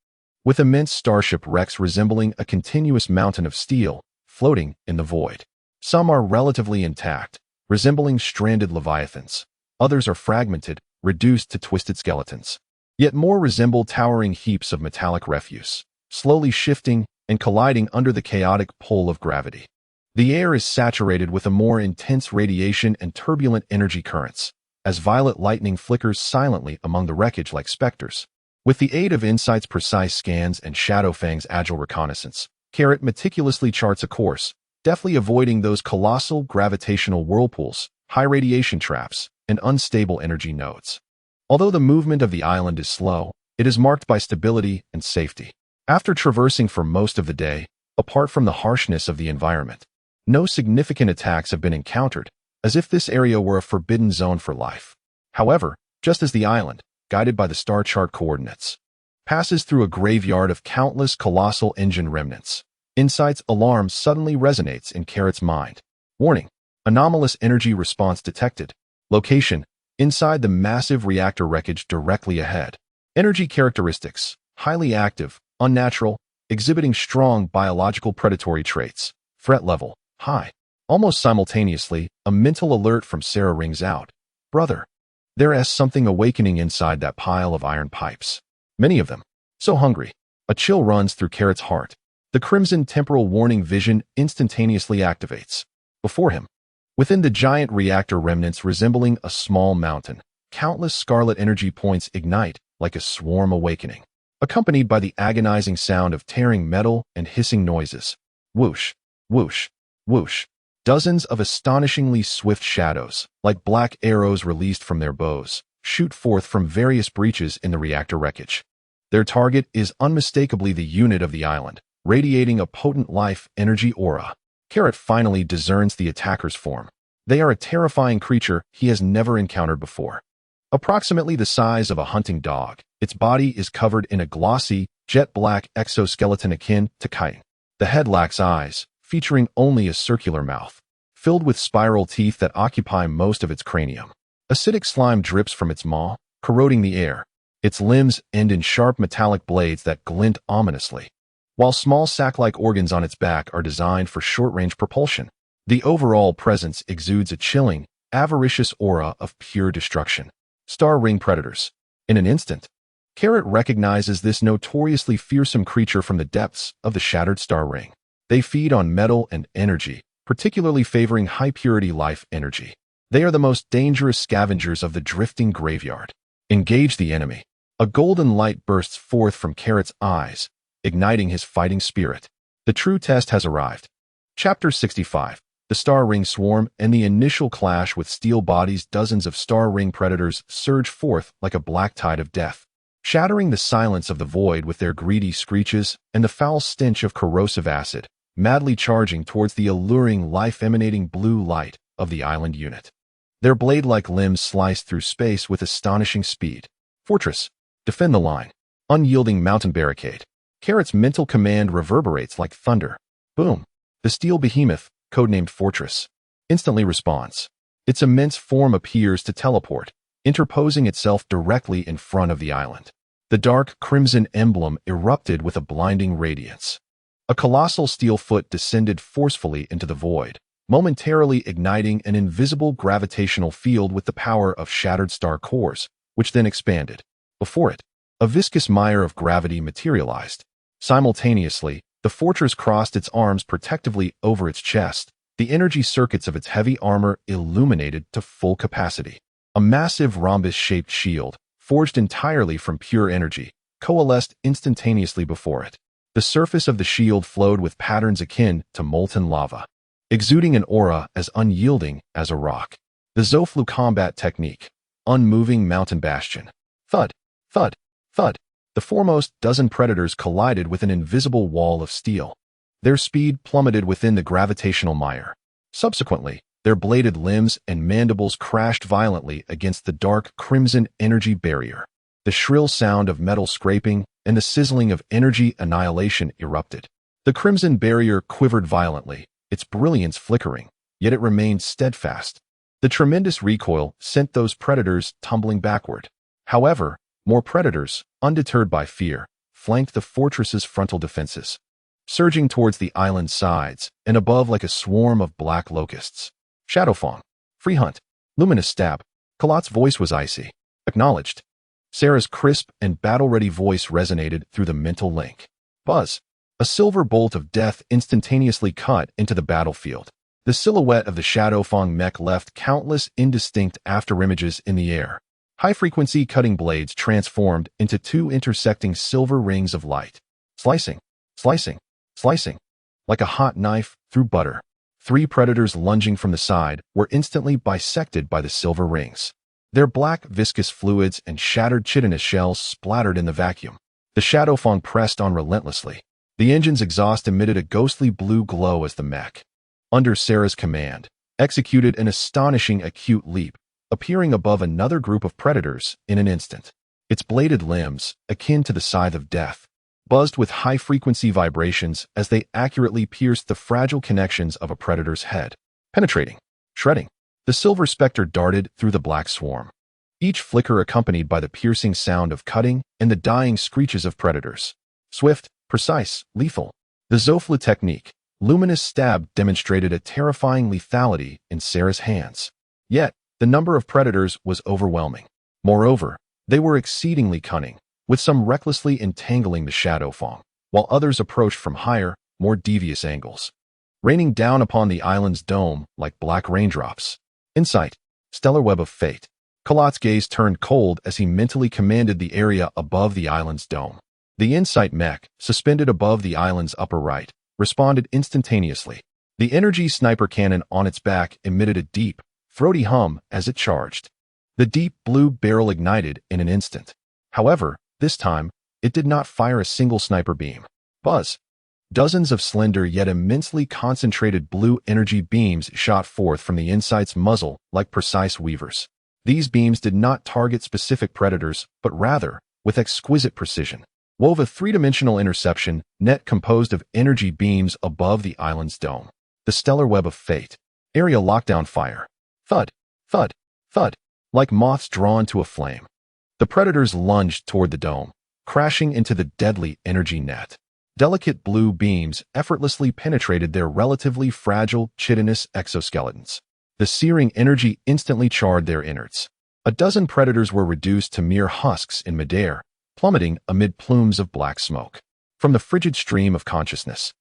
with immense starship wrecks resembling a continuous mountain of steel floating in the void. Some are relatively intact, resembling stranded leviathans. Others are fragmented, reduced to twisted skeletons. Yet more resemble towering heaps of metallic refuse, slowly shifting and colliding under the chaotic pull of gravity. The air is saturated with a more intense radiation and turbulent energy currents, as violet lightning flickers silently among the wreckage like specters. With the aid of Insight's precise scans and Shadowfang's agile reconnaissance, Carrot meticulously charts a course, deftly avoiding those colossal gravitational whirlpools, high radiation traps, and unstable energy nodes. Although the movement of the island is slow, it is marked by stability and safety. After traversing for most of the day, apart from the harshness of the environment, no significant attacks have been encountered, as if this area were a forbidden zone for life. However, just as the island, guided by the star chart coordinates, passes through a graveyard of countless colossal engine remnants, Insight's alarm suddenly resonates in Carrot's mind. Warning: anomalous energy response detected. Location: inside the massive reactor wreckage directly ahead. Energy characteristics: highly active, unnatural, exhibiting strong biological predatory traits. Threat level: high. Almost simultaneously, a mental alert from Sera rings out. "Brother, there's something awakening inside that pile of iron pipes. Many of them. So hungry." A chill runs through Carrot's heart. The crimson temporal warning vision instantaneously activates. Before him, within the giant reactor remnants resembling a small mountain, countless scarlet energy points ignite like a swarm awakening, accompanied by the agonizing sound of tearing metal and hissing noises. Whoosh, whoosh, whoosh. Dozens of astonishingly swift shadows, like black arrows released from their bows, shoot forth from various breaches in the reactor wreckage. Their target is unmistakably the unit of the island, radiating a potent life energy aura. Carrot finally discerns the attacker's form. They are a terrifying creature he has never encountered before. Approximately the size of a hunting dog, its body is covered in a glossy, jet-black exoskeleton akin to chitin. The head lacks eyes, featuring only a circular mouth, filled with spiral teeth that occupy most of its cranium. Acidic slime drips from its maw, corroding the air. Its limbs end in sharp metallic blades that glint ominously, while small sac-like organs on its back are designed for short-range propulsion. The overall presence exudes a chilling, avaricious aura of pure destruction. Star Ring predators. In an instant, Carrot recognizes this notoriously fearsome creature from the depths of the shattered star ring. They feed on metal and energy, particularly favoring high-purity life energy. They are the most dangerous scavengers of the drifting graveyard. Engage the enemy. A golden light bursts forth from Carrot's eyes, igniting his fighting spirit. The true test has arrived. Chapter 65. The star ring swarm and the initial clash with steel bodies. Dozens of star ring predators surge forth like a black tide of death, shattering the silence of the void with their greedy screeches and the foul stench of corrosive acid, madly charging towards the alluring, life-emanating blue light of the island unit. Their blade-like limbs slice through space with astonishing speed. Fortress, defend the line. Unyielding mountain barricade. Carrot's mental command reverberates like thunder. Boom. The steel behemoth, codenamed Fortress, instantly responds. Its immense form appears to teleport, interposing itself directly in front of the island. The dark crimson emblem erupted with a blinding radiance. A colossal steel foot descended forcefully into the void, momentarily igniting an invisible gravitational field with the power of shattered star cores, which then expanded. Before it, a viscous mire of gravity materialized. Simultaneously, the fortress crossed its arms protectively over its chest, the energy circuits of its heavy armor illuminated to full capacity. A massive rhombus-shaped shield, forged entirely from pure energy, coalesced instantaneously before it. The surface of the shield flowed with patterns akin to molten lava, exuding an aura as unyielding as a rock. The Zoflu combat technique, unmoving mountain bastion. Thud, thud, thud. The foremost dozen predators collided with an invisible wall of steel. Their speed plummeted within the gravitational mire. Subsequently, their bladed limbs and mandibles crashed violently against the dark crimson energy barrier. The shrill sound of metal scraping and the sizzling of energy annihilation erupted. The crimson barrier quivered violently, its brilliance flickering, yet it remained steadfast. The tremendous recoil sent those predators tumbling backward. However, more predators, undeterred by fear, flanked the fortress's frontal defenses, surging towards the island's sides and above like a swarm of black locusts. Shadowfang, free hunt, luminous stab. Kalat's voice was icy. Acknowledged. Sera's crisp and battle-ready voice resonated through the mental link. Buzz. A silver bolt of death instantaneously cut into the battlefield. The silhouette of the Shadowfang mech left countless indistinct afterimages in the air. High-frequency cutting blades transformed into two intersecting silver rings of light. Slicing, slicing, slicing. Like a hot knife through butter. Three predators lunging from the side were instantly bisected by the silver rings. Their black, viscous fluids and shattered chitinous shells splattered in the vacuum. The Shadowfang pressed on relentlessly. The engine's exhaust emitted a ghostly blue glow as the mech, under Sera's command, executed an astonishing acute leap, appearing above another group of predators in an instant. Its bladed limbs, akin to the scythe of death, buzzed with high-frequency vibrations as they accurately pierced the fragile connections of a predator's head. Penetrating, shredding, the silver specter darted through the black swarm, each flicker accompanied by the piercing sound of cutting and the dying screeches of predators. Swift, precise, lethal. The Zoflu technique, luminous stab, demonstrated a terrifying lethality in Sera's hands. Yet, the number of predators was overwhelming. Moreover, they were exceedingly cunning, with some recklessly entangling the Shadowfang, while others approached from higher, more devious angles, raining down upon the island's dome like black raindrops. Insight, stellar web of fate. Kalat's gaze turned cold as he mentally commanded the area above the island's dome. The Insight mech, suspended above the island's upper right, responded instantaneously. The energy sniper cannon on its back emitted a deep, throaty hum as it charged. The deep blue barrel ignited in an instant. However, this time, it did not fire a single sniper beam. Buzz. Dozens of slender yet immensely concentrated blue energy beams shot forth from the Insight's muzzle like precise weavers. These beams did not target specific predators, but rather, with exquisite precision, wove a three-dimensional interception net composed of energy beams above the island's dome. The stellar web of fate. Area lockdown fire. Thud, thud, thud, like moths drawn to a flame. The predators lunged toward the dome, crashing into the deadly energy net. Delicate blue beams effortlessly penetrated their relatively fragile, chitinous exoskeletons. The searing energy instantly charred their innards. A dozen predators were reduced to mere husks in midair, plummeting amid plumes of black smoke. From the frigid stream of consciousness,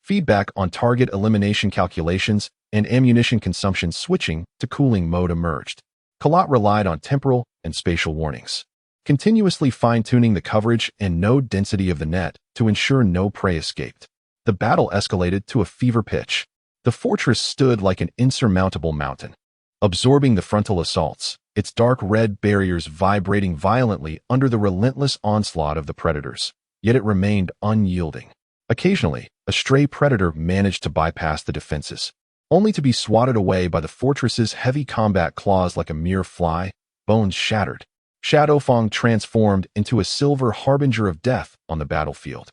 feedback on target elimination calculations and ammunition consumption switching to cooling mode emerged. Kalat relied on temporal and spatial warnings, continuously fine-tuning the coverage and node density of the net to ensure no prey escaped. The battle escalated to a fever pitch. The fortress stood like an insurmountable mountain, absorbing the frontal assaults, its dark red barriers vibrating violently under the relentless onslaught of the predators. Yet it remained unyielding. Occasionally, a stray predator managed to bypass the defenses, only to be swatted away by the fortress's heavy combat claws like a mere fly, bones shattered. Shadowfang transformed into a silver harbinger of death on the battlefield,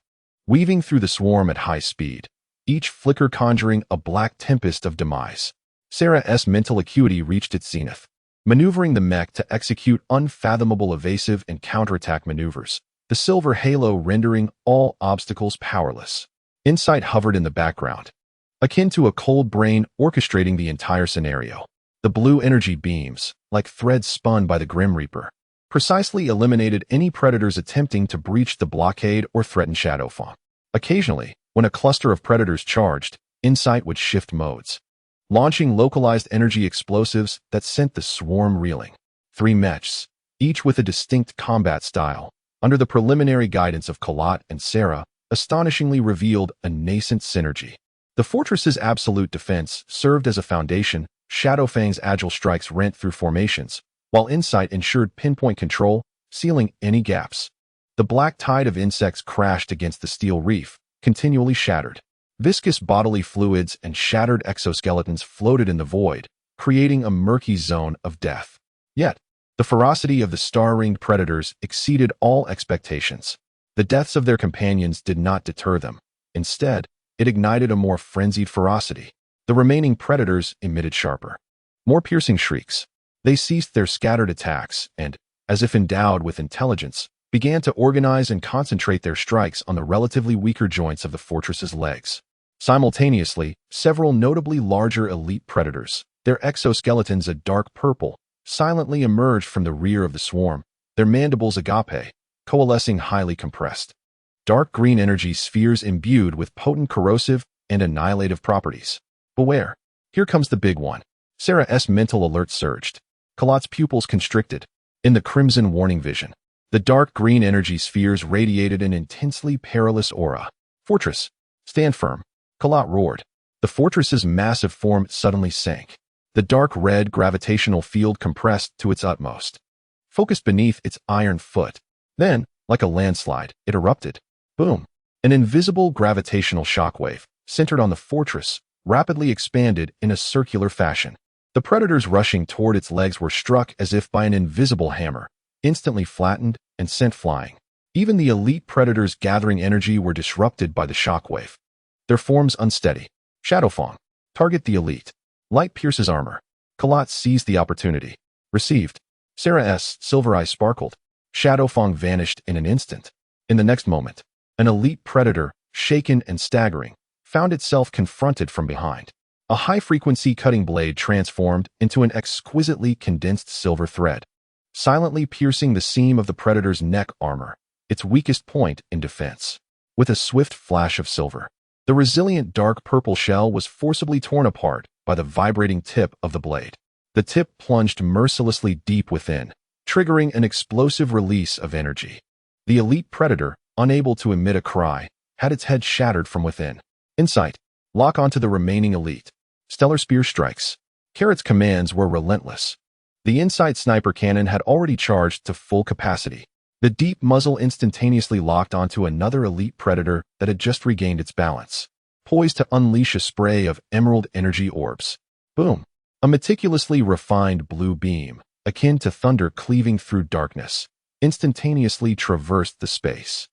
weaving through the swarm at high speed, each flicker conjuring a black tempest of demise. Sera's mental acuity reached its zenith, maneuvering the mech to execute unfathomable evasive and counterattack maneuvers, the silver halo rendering all obstacles powerless. Insight hovered in the background, akin to a cold brain orchestrating the entire scenario. The blue energy beams, like threads spun by the Grim Reaper, precisely eliminated any predators attempting to breach the blockade or threaten Shadowfang. Occasionally, when a cluster of predators charged, Insight would shift modes, launching localized energy explosives that sent the swarm reeling. 3 mechs, each with a distinct combat style, under the preliminary guidance of Kalat and Sera, astonishingly revealed a nascent synergy. The fortress's absolute defense served as a foundation. Shadowfang's agile strikes rent through formations, while Insight ensured pinpoint control, sealing any gaps. The black tide of insects crashed against the steel reef, continually shattered. Viscous bodily fluids and shattered exoskeletons floated in the void, creating a murky zone of death. Yet, the ferocity of the star-ringed predators exceeded all expectations. The deaths of their companions did not deter them. Instead, it ignited a more frenzied ferocity. The remaining predators emitted sharper, more piercing shrieks. They ceased their scattered attacks and, as if endowed with intelligence, began to organize and concentrate their strikes on the relatively weaker joints of the fortress's legs. Simultaneously, several notably larger elite predators, their exoskeletons a dark purple, silently emerged from the rear of the swarm, their mandibles agape, coalescing highly compressed. Dark green energy spheres imbued with potent corrosive and annihilative properties. Beware. Here comes the big one. Sera's mental alert surged. Kalat's pupils constricted. In the crimson warning vision, the dark green energy spheres radiated an intensely perilous aura. Fortress, stand firm. Kalat roared. The fortress's massive form suddenly sank. The dark red gravitational field compressed to its utmost, focused beneath its iron foot. Then, like a landslide, it erupted. Boom. An invisible gravitational shockwave, centered on the fortress, rapidly expanded in a circular fashion. The predators rushing toward its legs were struck as if by an invisible hammer, instantly flattened and sent flying. Even the elite predators gathering energy were disrupted by the shockwave, their forms unsteady. Shadowfang, target the elite. Light pierces armor. Kalat seized the opportunity. Received. Sera's silver eye sparkled. Shadowfang vanished in an instant. In the next moment, an elite predator, shaken and staggering, found itself confronted from behind. A high-frequency cutting blade transformed into an exquisitely condensed silver thread, silently piercing the seam of the predator's neck armor, its weakest point in defense. With a swift flash of silver, the resilient dark purple shell was forcibly torn apart by the vibrating tip of the blade. The tip plunged mercilessly deep within, triggering an explosive release of energy. The elite predator, unable to emit a cry, had its head shattered from within. Insight, lock onto the remaining elite. Stellar spear strikes. Carrot's commands were relentless. The Insight sniper cannon had already charged to full capacity. The deep muzzle instantaneously locked onto another elite predator that had just regained its balance, poised to unleash a spray of emerald energy orbs. Boom. A meticulously refined blue beam, akin to thunder cleaving through darkness, instantaneously traversed the space.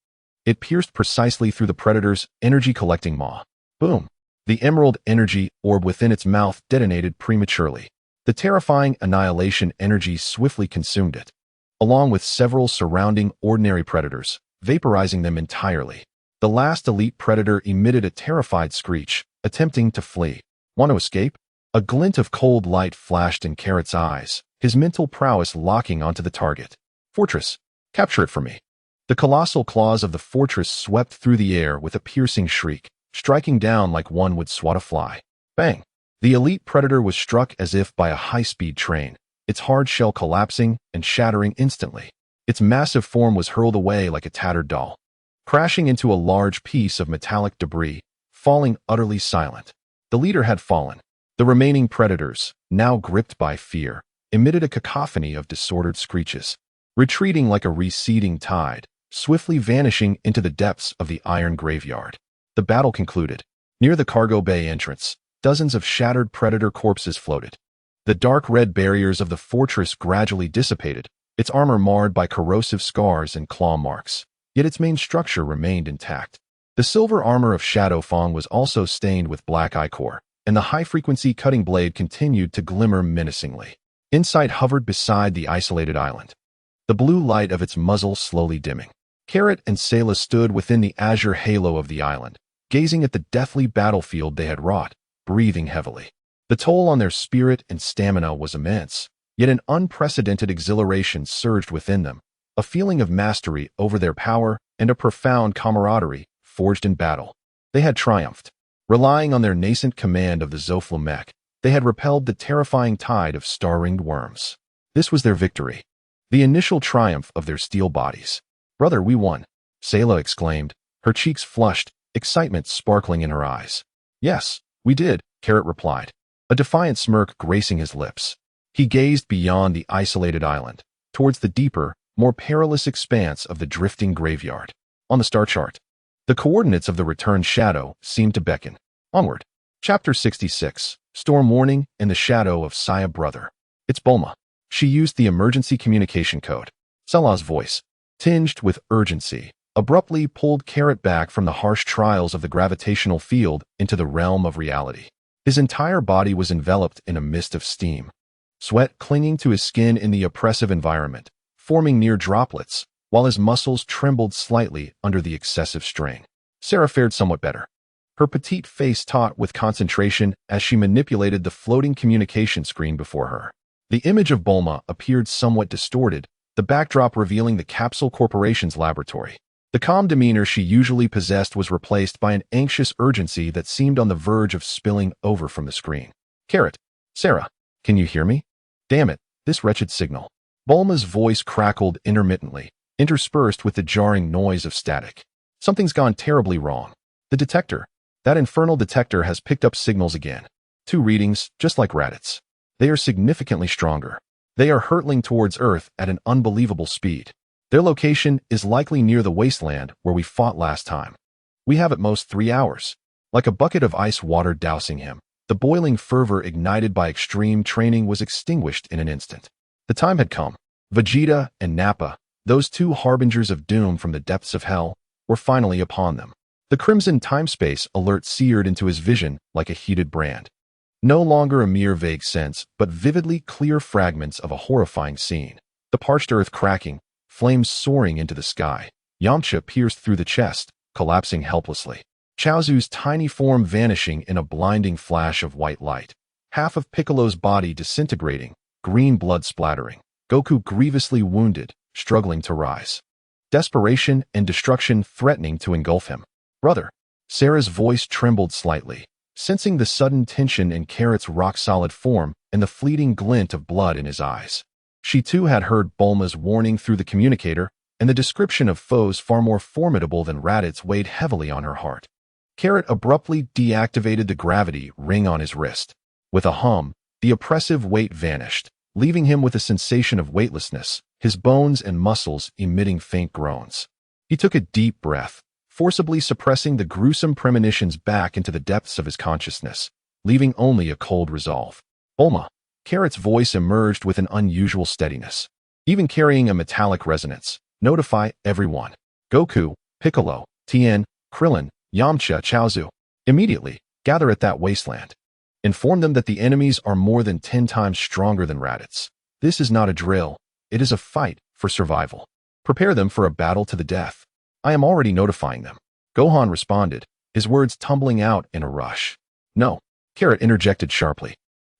It pierced precisely through the predator's energy-collecting maw. Boom. The emerald energy orb within its mouth detonated prematurely. The terrifying annihilation energy swiftly consumed it, along with several surrounding ordinary predators, vaporizing them entirely. The last elite predator emitted a terrified screech, attempting to flee. Want to escape? A glint of cold light flashed in Carrot's eyes, his mental prowess locking onto the target. Fortress, capture it for me. The colossal claws of the fortress swept through the air with a piercing shriek, striking down like one would swat a fly. Bang! The elite predator was struck as if by a high-speed train, its hard shell collapsing and shattering instantly. Its massive form was hurled away like a tattered doll, crashing into a large piece of metallic debris, falling utterly silent. The leader had fallen. The remaining predators, now gripped by fear, emitted a cacophony of disordered screeches, retreating like a receding tide, swiftly vanishing into the depths of the iron graveyard. The battle concluded. Near the cargo bay entrance, dozens of shattered predator corpses floated. The dark red barriers of the fortress gradually dissipated, its armor marred by corrosive scars and claw marks, yet its main structure remained intact. The silver armor of Shadow Fong was also stained with black ichor, and the high-frequency cutting blade continued to glimmer menacingly. Insight hovered beside the isolated island, the blue light of its muzzle slowly dimming. Carrot and Sayla stood within the azure halo of the island, gazing at the deathly battlefield they had wrought, breathing heavily. The toll on their spirit and stamina was immense, yet an unprecedented exhilaration surged within them, a feeling of mastery over their power and a profound camaraderie forged in battle. They had triumphed. Relying on their nascent command of the Zoflamek, they had repelled the terrifying tide of star-ringed worms. This was their victory, the initial triumph of their steel bodies. "Brother, we won," Sayla exclaimed, her cheeks flushed, excitement sparkling in her eyes. "Yes, we did," Carrot replied, a defiant smirk gracing his lips. He gazed beyond the isolated island, towards the deeper, more perilous expanse of the drifting graveyard. On the star chart, the coordinates of the returned shadow seemed to beckon. Onward. Chapter 66, Storm Warning in the Shadow of Saya Brother. "It's Bulma." She used the emergency communication code. Selah's voice, tinged with urgency, abruptly pulled Carrot back from the harsh trials of the gravitational field into the realm of reality. His entire body was enveloped in a mist of steam, sweat clinging to his skin in the oppressive environment, forming near droplets, while his muscles trembled slightly under the excessive strain. Sera fared somewhat better, her petite face taut with concentration as she manipulated the floating communication screen before her. The image of Bulma appeared somewhat distorted, the backdrop revealing the Capsule Corporation's laboratory. The calm demeanor she usually possessed was replaced by an anxious urgency that seemed on the verge of spilling over from the screen. "Carrot, Sera, can you hear me? Damn it, this wretched signal." Bulma's voice crackled intermittently, interspersed with the jarring noise of static. "Something's gone terribly wrong. The detector, that infernal detector has picked up signals again. 2 readings, just like Raditz. They are significantly stronger. They are hurtling towards Earth at an unbelievable speed. Their location is likely near the wasteland where we fought last time. We have at most 3 hours." Like a bucket of ice water dousing him, the boiling fervor ignited by extreme training was extinguished in an instant. The time had come. Vegeta and Nappa, those 2 harbingers of doom from the depths of hell, were finally upon them. The crimson time-space alert seared into his vision like a heated brand. No longer a mere vague sense, but vividly clear fragments of a horrifying scene. The parched earth cracking, flames soaring into the sky. Yamcha pierced through the chest, collapsing helplessly. Chaozu's tiny form vanishing in a blinding flash of white light. Half of Piccolo's body disintegrating, green blood splattering. Goku grievously wounded, struggling to rise. Desperation and destruction threatening to engulf him. "Brother." Sera's voice trembled slightly, sensing the sudden tension in Carrot's rock-solid form and the fleeting glint of blood in his eyes. She too had heard Bulma's warning through the communicator, and the description of foes far more formidable than Raditz weighed heavily on her heart. Carrot abruptly deactivated the gravity ring on his wrist. With a hum, the oppressive weight vanished, leaving him with a sensation of weightlessness, his bones and muscles emitting faint groans. He took a deep breath, forcibly suppressing the gruesome premonitions back into the depths of his consciousness, leaving only a cold resolve. "Bulma." Carrot's voice emerged with an unusual steadiness, even carrying a metallic resonance. "Notify everyone. Goku, Piccolo, Tien, Krillin, Yamcha, Chaozu. Immediately, gather at that wasteland. Inform them that the enemies are more than 10 times stronger than Raditz. This is not a drill, it is a fight for survival. Prepare them for a battle to the death. I am already notifying them." Gohan responded, his words tumbling out in a rush. "No," Carrot interjected sharply.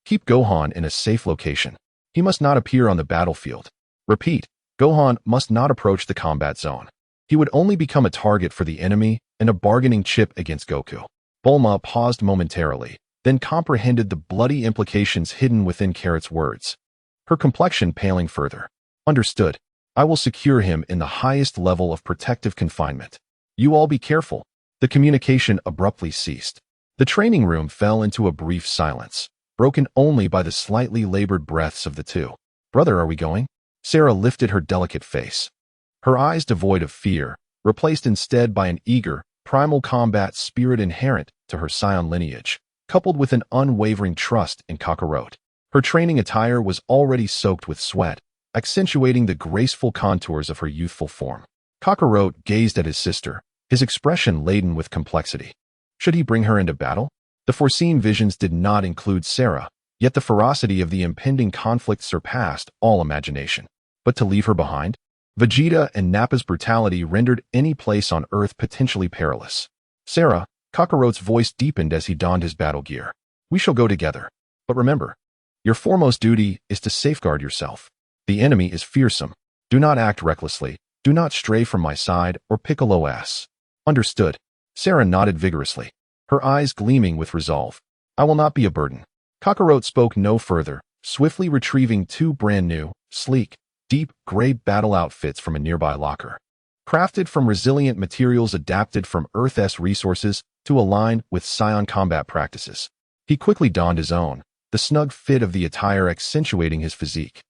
"Keep Gohan in a safe location. He must not appear on the battlefield. Repeat, Gohan must not approach the combat zone. He would only become a target for the enemy and a bargaining chip against Goku." Bulma paused momentarily, then comprehended the bloody implications hidden within Carrot's words, her complexion paling further. "Understood. I will secure him in the highest level of protective confinement. You all be careful." The communication abruptly ceased. The training room fell into a brief silence, broken only by the slightly labored breaths of the two. "Brother, are we going?" Sera lifted her delicate face. Her eyes devoid of fear, replaced instead by an eager, primal combat spirit inherent to her scion lineage, coupled with an unwavering trust in Kakarot. Her training attire was already soaked with sweat, accentuating the graceful contours of her youthful form. Kakarot gazed at his sister, his expression laden with complexity. Should he bring her into battle? The foreseen visions did not include Sera, yet the ferocity of the impending conflict surpassed all imagination. But to leave her behind? Vegeta and Nappa's brutality rendered any place on Earth potentially perilous. "Sera," Kakarot's voice deepened as he donned his battle gear. "We shall go together. But remember, your foremost duty is to safeguard yourself. The enemy is fearsome. Do not act recklessly. Do not stray from my side or Piccolo S. Understood." Sera nodded vigorously, her eyes gleaming with resolve. "I will not be a burden." Kakarot spoke no further, swiftly retrieving two brand-new, sleek, deep gray battle outfits from a nearby locker. Crafted from resilient materials adapted from Earth's resources to align with Saiyan combat practices. He quickly donned his own, the snug fit of the attire accentuating his physique.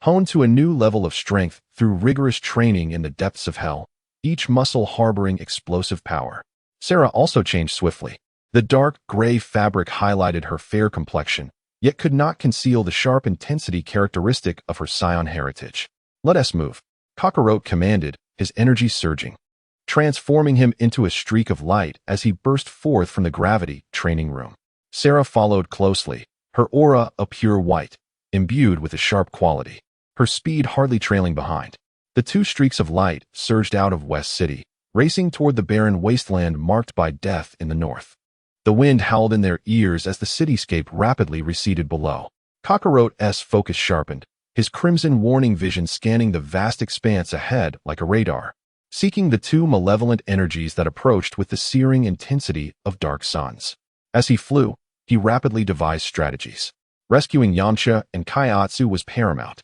Honed to a new level of strength through rigorous training in the depths of hell, each muscle harboring explosive power. Sera also changed swiftly. The dark gray fabric highlighted her fair complexion, yet could not conceal the sharp intensity characteristic of her scion heritage. "Let us move," Kakarot commanded, his energy surging, transforming him into a streak of light as he burst forth from the gravity training room. Sera followed closely, her aura a pure white, imbued with a sharp quality, her speed hardly trailing behind. The two streaks of light surged out of West City, racing toward the barren wasteland marked by death in the north. The wind howled in their ears as the cityscape rapidly receded below. Kakarot's focus sharpened, his crimson warning vision scanning the vast expanse ahead like a radar, seeking the two malevolent energies that approached with the searing intensity of dark suns. As he flew, he rapidly devised strategies. Rescuing Yamcha and Kaioshin was paramount.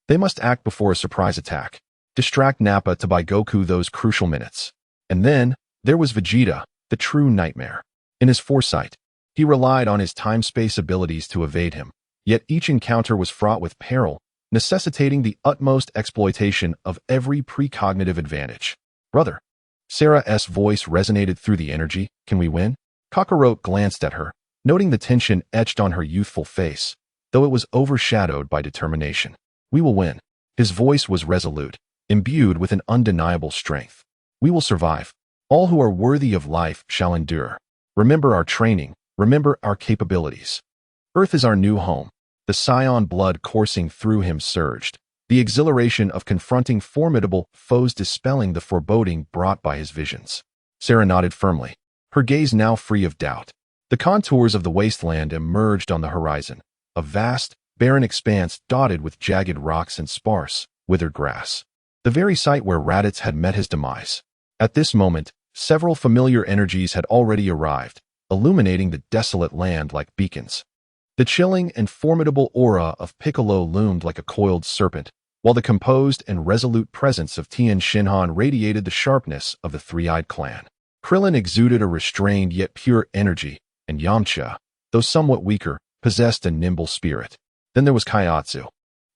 They must act before a surprise attack, distract Nappa to buy Goku those crucial minutes. And then, there was Vegeta, the true nightmare. In his foresight, he relied on his time-space abilities to evade him, yet each encounter was fraught with peril, necessitating the utmost exploitation of every precognitive advantage. "Brother." Sera's voice resonated through the energy. "Can we win?" Kakarot glanced at her, noting the tension etched on her youthful face, though it was overshadowed by determination. "We will win." His voice was resolute, imbued with an undeniable strength. "We will survive. All who are worthy of life shall endure. Remember our training. Remember our capabilities. Earth is our new home." The scion blood coursing through him surged, the exhilaration of confronting formidable foes dispelling the foreboding brought by his visions. Sera nodded firmly, her gaze now free of doubt. The contours of the wasteland emerged on the horizon, a vast, barren expanse dotted with jagged rocks and sparse, withered grass. The very site where Raditz had met his demise. At this moment, several familiar energies had already arrived, illuminating the desolate land like beacons. The chilling and formidable aura of Piccolo loomed like a coiled serpent, while the composed and resolute presence of Tien Shinhan radiated the sharpness of the three-eyed clan. Krillin exuded a restrained yet pure energy, and Yamcha, though somewhat weaker, possessed a nimble spirit. Then there was Kaioshin,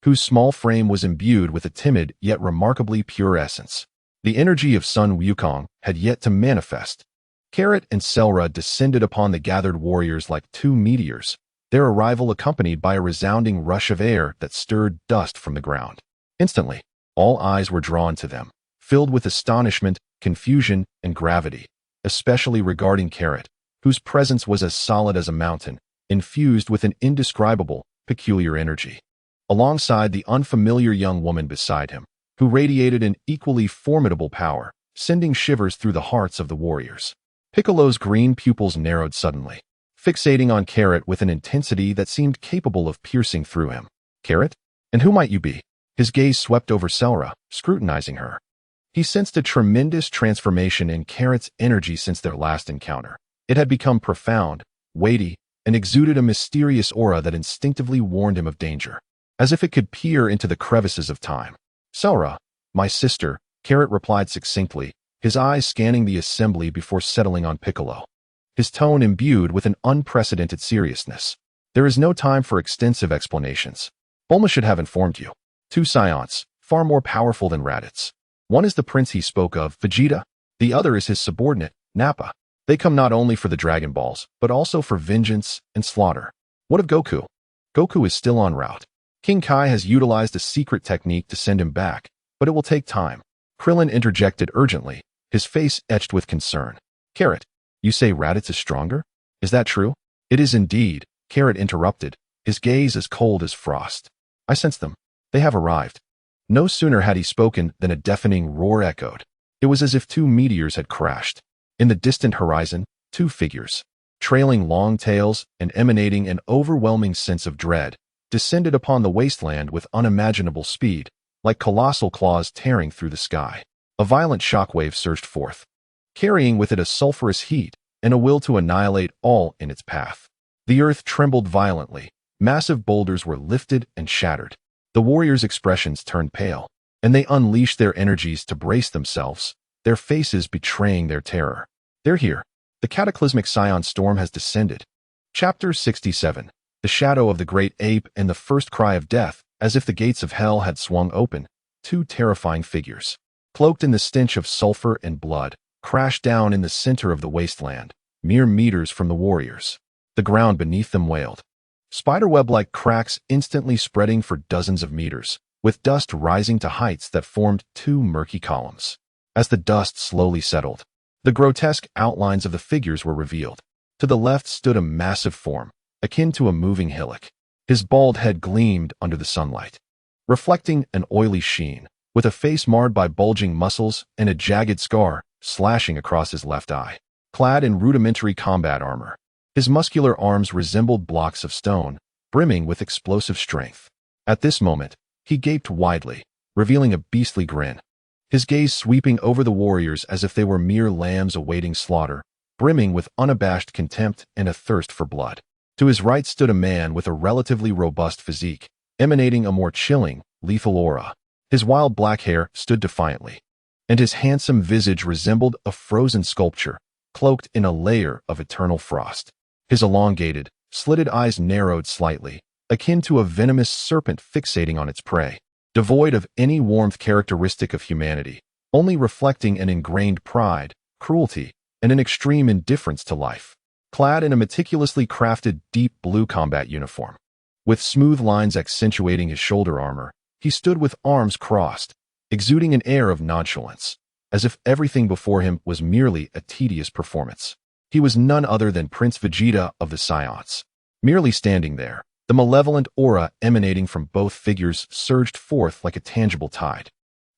whose small frame was imbued with a timid yet remarkably pure essence. The energy of Sun Wukong had yet to manifest. Carrot and Sera descended upon the gathered warriors like two meteors, their arrival accompanied by a resounding rush of air that stirred dust from the ground. Instantly, all eyes were drawn to them, filled with astonishment, confusion, and gravity, especially regarding Carrot, whose presence was as solid as a mountain, infused with an indescribable, peculiar energy. Alongside the unfamiliar young woman beside him, who radiated an equally formidable power, sending shivers through the hearts of the warriors. Piccolo's green pupils narrowed suddenly, fixating on Carrot with an intensity that seemed capable of piercing through him. "Carrot? And who might you be?" His gaze swept over Sera, scrutinizing her. He sensed a tremendous transformation in Carrot's energy since their last encounter. It had become profound, weighty, and exuded a mysterious aura that instinctively warned him of danger, as if it could peer into the crevices of time. "Sera, my sister," Carrot replied succinctly, his eyes scanning the assembly before settling on Piccolo. his tone imbued with an unprecedented seriousness. There is no time for extensive explanations. Bulma should have informed you. 2 Scions, far more powerful than Raditz. One is the prince he spoke of, Vegeta. The other is his subordinate, Nappa. They come not only for the Dragon Balls, but also for vengeance and slaughter. What of Goku? Goku is still en route. King Kai has utilized a secret technique to send him back, but it will take time. Krillin interjected urgently, his face etched with concern. Carrot, you say Raditz is stronger? Is that true? It is indeed, Carrot interrupted, his gaze as cold as frost. I sense them. They have arrived. No sooner had he spoken than a deafening roar echoed. It was as if 2 meteors had crashed. In the distant horizon, 2 figures, trailing long tails and emanating an overwhelming sense of dread, descended upon the wasteland with unimaginable speed, like colossal claws tearing through the sky. A violent shockwave surged forth, carrying with it a sulfurous heat and a will to annihilate all in its path. The earth trembled violently. Massive boulders were lifted and shattered. The warriors' expressions turned pale, and they unleashed their energies to brace themselves, their faces betraying their terror. They're here. The cataclysmic Saiyan storm has descended. Chapter 67. The shadow of the great ape and the first cry of death, as if the gates of hell had swung open. 2 terrifying figures, cloaked in the stench of sulfur and blood, crashed down in the center of the wasteland, mere meters from the warriors. The ground beneath them wailed. Spiderweb-like cracks instantly spreading for dozens of meters, with dust rising to heights that formed 2 murky columns. As the dust slowly settled, the grotesque outlines of the figures were revealed. To the left stood a massive form, akin to a moving hillock. His bald head gleamed under the sunlight, reflecting an oily sheen, with a face marred by bulging muscles and a jagged scar slashing across his left eye. Clad in rudimentary combat armor, his muscular arms resembled blocks of stone, brimming with explosive strength. At this moment, he gaped widely, revealing a beastly grin, his gaze sweeping over the warriors as if they were mere lambs awaiting slaughter, brimming with unabashed contempt and a thirst for blood. To his right stood a man with a relatively robust physique, emanating a more chilling, lethal aura. His wild black hair stood defiantly, and his handsome visage resembled a frozen sculpture, cloaked in a layer of eternal frost. His elongated, slitted eyes narrowed slightly, akin to a venomous serpent fixating on its prey, devoid of any warmth characteristic of humanity, only reflecting an ingrained pride, cruelty, and an extreme indifference to life. Clad in a meticulously crafted deep blue combat uniform, with smooth lines accentuating his shoulder armor, he stood with arms crossed, exuding an air of nonchalance, as if everything before him was merely a tedious performance. He was none other than Prince Vegeta of the Saiyans. Merely standing there, the malevolent aura emanating from both figures surged forth like a tangible tide,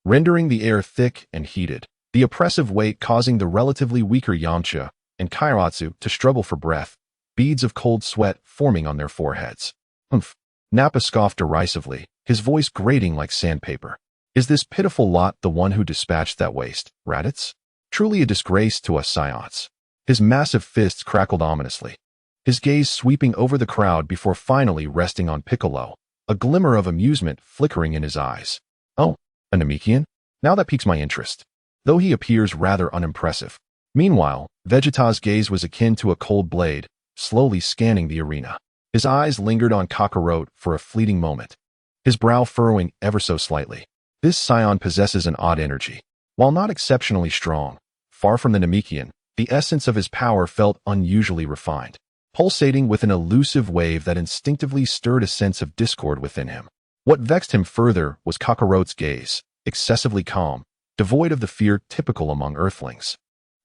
rendering the air thick and heated, the oppressive weight causing the relatively weaker Yamcha and Kaioshin to struggle for breath, beads of cold sweat forming on their foreheads. Humph! Nappa scoffed derisively, his voice grating like sandpaper. Is this pitiful lot the one who dispatched that waste, Raditz? Truly a disgrace to us Saiyans. His massive fists crackled ominously, his gaze sweeping over the crowd before finally resting on Piccolo, a glimmer of amusement flickering in his eyes. Oh, a Namekian? Now that piques my interest, though he appears rather unimpressive. Meanwhile, Vegeta's gaze was akin to a cold blade, slowly scanning the arena. His eyes lingered on Kakarot for a fleeting moment, his brow furrowing ever so slightly. This Scion possesses an odd energy. While not exceptionally strong, far from the Namekian, the essence of his power felt unusually refined, pulsating with an elusive wave that instinctively stirred a sense of discord within him. What vexed him further was Kakarot's gaze, excessively calm, devoid of the fear typical among Earthlings,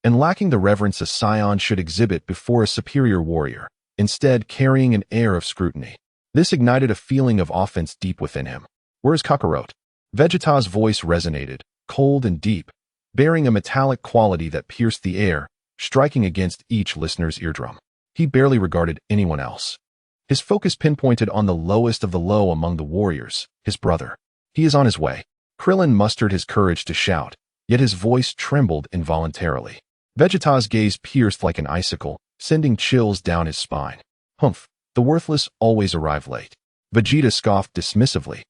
and lacking the reverence a Scion should exhibit before a superior warrior, instead carrying an air of scrutiny. This ignited a feeling of offense deep within him. Where is Kakarot? Vegeta's voice resonated, cold and deep, bearing a metallic quality that pierced the air, striking against each listener's eardrum. He barely regarded anyone else. His focus pinpointed on the lowest of the low among the warriors, his brother. He is on his way. Krillin mustered his courage to shout, yet his voice trembled involuntarily. Vegeta's gaze pierced like an icicle, sending chills down his spine. Humph, the worthless always arrive late. Vegeta scoffed dismissively,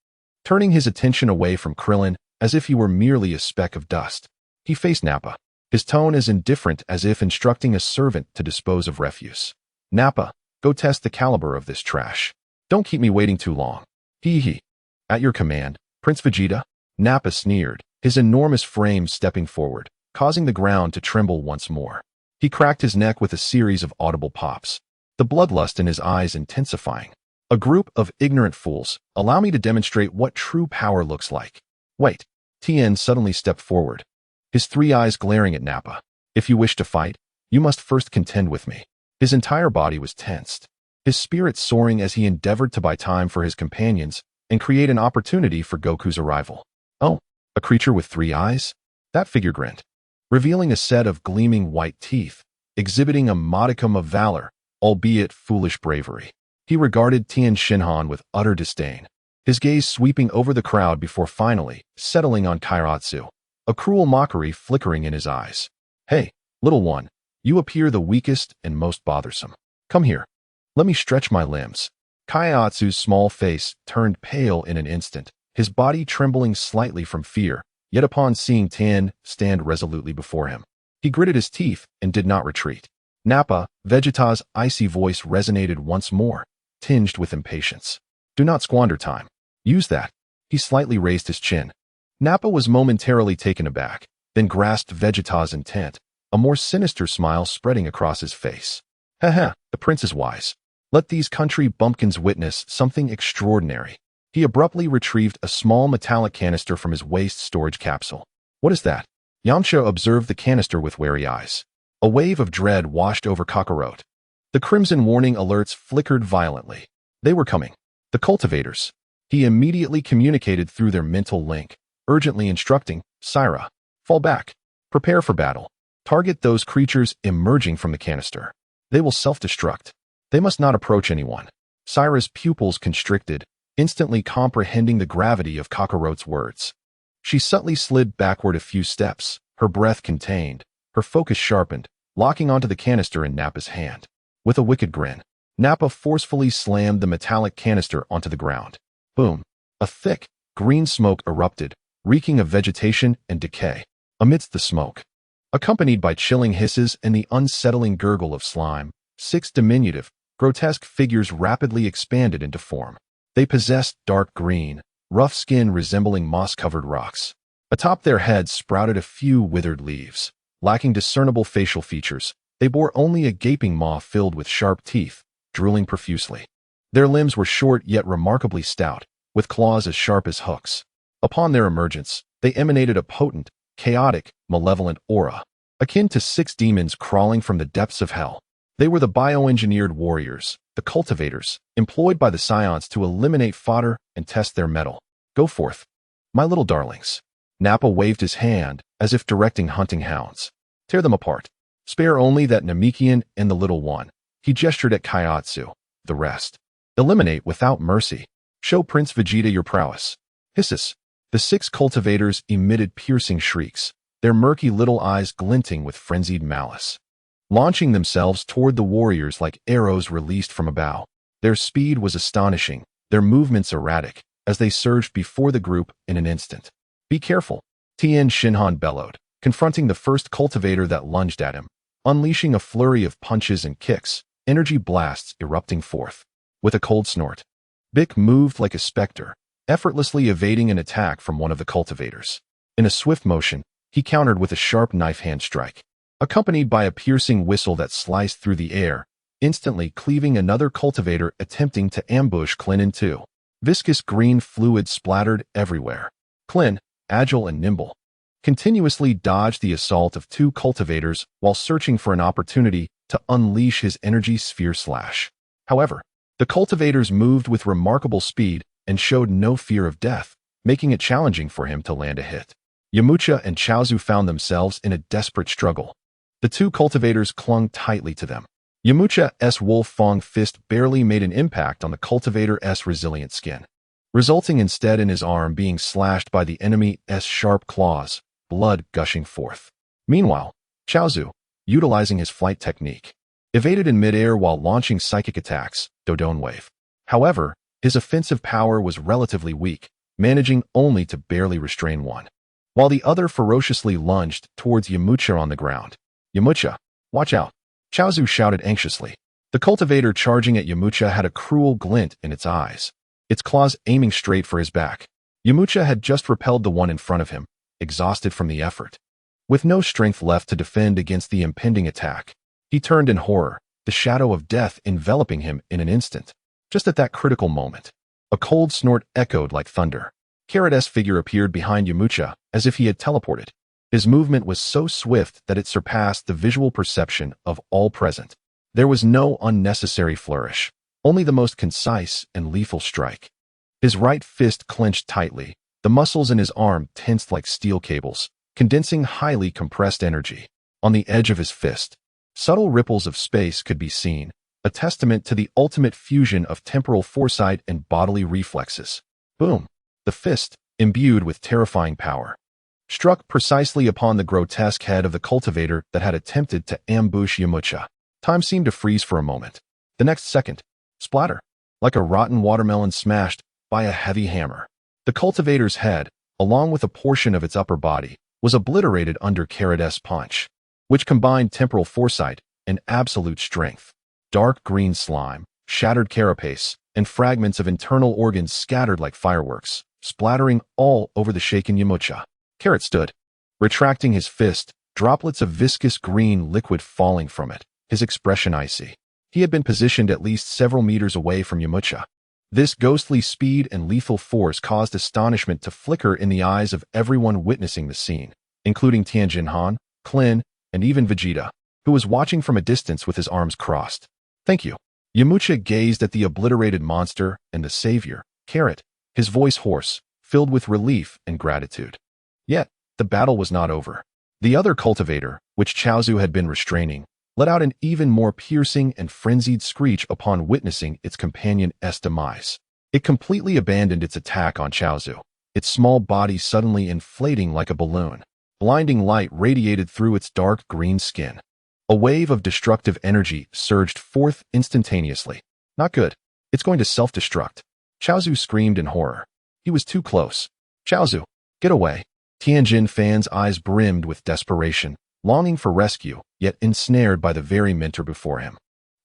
turning his attention away from Krillin as if he were merely a speck of dust. He faced Nappa. his tone as indifferent as if instructing a servant to dispose of refuse. Nappa, go test the caliber of this trash. Don't keep me waiting too long. Hee hee. At your command, Prince Vegeta. Nappa sneered, his enormous frame stepping forward, causing the ground to tremble once more. He cracked his neck with a series of audible pops, the bloodlust in his eyes intensifying. A group of ignorant fools, allow me to demonstrate what true power looks like. Wait. Tien suddenly stepped forward, his three eyes glaring at Nappa. If you wish to fight, you must first contend with me. His entire body was tensed, his spirit soaring as he endeavored to buy time for his companions and create an opportunity for Goku's arrival. Oh, a creature with three eyes? That figure grinned, revealing a set of gleaming white teeth, exhibiting a modicum of valor, albeit foolish bravery. He regarded Tien Shinhan with utter disdain, his gaze sweeping over the crowd before finally settling on Kairatsu, a cruel mockery flickering in his eyes. Hey, little one, you appear the weakest and most bothersome. Come here. Let me stretch my limbs. Kairatsu's small face turned pale in an instant, his body trembling slightly from fear, yet upon seeing Tien stand resolutely before him, he gritted his teeth and did not retreat. Nappa, Vegeta's icy voice resonated once more, tinged with impatience. Do not squander time. Use that. He slightly raised his chin. Nappa was momentarily taken aback, then grasped Vegeta's intent, a more sinister smile spreading across his face. Haha, the prince is wise. Let these country bumpkins witness something extraordinary. He abruptly retrieved a small metallic canister from his waist storage capsule. What is that? Yamcha observed the canister with wary eyes. A wave of dread washed over Kakarot. The crimson warning alerts flickered violently. They were coming. The cultivators. He immediately communicated through their mental link, urgently instructing, Sera, fall back. Prepare for battle. Target those creatures emerging from the canister. They will self-destruct. They must not approach anyone. Sera's pupils constricted, instantly comprehending the gravity of Kakarot's words. She subtly slid backward a few steps, her breath contained, her focus sharpened, locking onto the canister in Nappa's hand. With a wicked grin, Nappa forcefully slammed the metallic canister onto the ground. Boom! A thick, green smoke erupted, reeking of vegetation and decay. Amidst the smoke, accompanied by chilling hisses and the unsettling gurgle of slime, 6 diminutive, grotesque figures rapidly expanded into form. They possessed dark green, rough skin resembling moss-covered rocks. Atop their heads sprouted a few withered leaves. Lacking discernible facial features, they bore only a gaping maw filled with sharp teeth, drooling profusely. Their limbs were short yet remarkably stout, with claws as sharp as hooks. Upon their emergence, they emanated a potent, chaotic, malevolent aura, akin to 6 demons crawling from the depths of hell. They were the bioengineered warriors, the cultivators, employed by the Saiyans to eliminate fodder and test their mettle. Go forth, my little darlings. Nappa waved his hand, as if directing hunting hounds. Tear them apart. Spare only that Namekian and the little one. He gestured at Kaiatsu. The rest. Eliminate without mercy. Show Prince Vegeta your prowess. Hisses. The 6 cultivators emitted piercing shrieks, their murky little eyes glinting with frenzied malice. Launching themselves toward the warriors like arrows released from a bow. Their speed was astonishing, their movements erratic, as they surged before the group in an instant. Be careful, Tien Shinhan bellowed, confronting the first cultivator that lunged at him, unleashing a flurry of punches and kicks, energy blasts erupting forth. With a cold snort, Bick moved like a specter, effortlessly evading an attack from one of the cultivators. In a swift motion, he countered with a sharp knife hand strike, accompanied by a piercing whistle that sliced through the air, instantly cleaving another cultivator attempting to ambush Klin in 2. Viscous green fluid splattered everywhere. Klin, agile and nimble, continuously dodged the assault of 2 cultivators while searching for an opportunity to unleash his energy sphere slash. However, the cultivators moved with remarkable speed and showed no fear of death, making it challenging for him to land a hit. Yamcha and Chaozu found themselves in a desperate struggle. The 2 cultivators clung tightly to them. Yamcha's Wolf Fang fist barely made an impact on the cultivator's resilient skin, resulting instead in his arm being slashed by the enemy's sharp claws, blood gushing forth. Meanwhile, Chaozu, utilizing his flight technique, evaded in midair while launching psychic attacks, Dodon Wave. However, his offensive power was relatively weak, managing only to barely restrain one. while the other ferociously lunged towards Yamcha on the ground. Yamcha, watch out! Chaozu shouted anxiously. The cultivator charging at Yamcha had a cruel glint in its eyes, its claws aiming straight for his back. Yamcha had just repelled the one in front of him, exhausted from the effort. With no strength left to defend against the impending attack, he turned in horror, the shadow of death enveloping him in an instant. Just at that critical moment, a cold snort echoed like thunder. Carrot's figure appeared behind Yamcha as if he had teleported. His movement was so swift that it surpassed the visual perception of all present. There was no unnecessary flourish, only the most concise and lethal strike. His right fist clenched tightly, the muscles in his arm tensed like steel cables, condensing highly compressed energy. On the edge of his fist, subtle ripples of space could be seen, a testament to the ultimate fusion of temporal foresight and bodily reflexes. Boom! The fist, imbued with terrifying power, struck precisely upon the grotesque head of the cultivator that had attempted to ambush Yamcha. Time seemed to freeze for a moment. The next second, splatter, like a rotten watermelon smashed by a heavy hammer. The cultivator's head, along with a portion of its upper body, was obliterated under Carrot's punch, which combined temporal foresight and absolute strength. Dark green slime, shattered carapace, and fragments of internal organs scattered like fireworks, splattering all over the shaken Yamcha. Carrot stood, retracting his fist, droplets of viscous green liquid falling from it, his expression icy. He had been positioned at least several meters away from Yamcha. This ghostly speed and lethal force caused astonishment to flicker in the eyes of everyone witnessing the scene, including Tianjin Han, Klin, and even Vegeta, who was watching from a distance with his arms crossed. Thank you. Yamcha gazed at the obliterated monster and the savior, Carrot, his voice hoarse, filled with relief and gratitude. Yet, the battle was not over. The other cultivator, which Chaozu had been restraining, let out an even more piercing and frenzied screech upon witnessing its companion's demise. It completely abandoned its attack on Chaozu, its small body suddenly inflating like a balloon. Blinding light radiated through its dark green skin. A wave of destructive energy surged forth instantaneously. Not good. It's going to self-destruct. Chaozu screamed in horror. He was too close. Chaozu, get away. Tianjin Fan's eyes brimmed with desperation, longing for rescue, yet ensnared by the very mentor before him.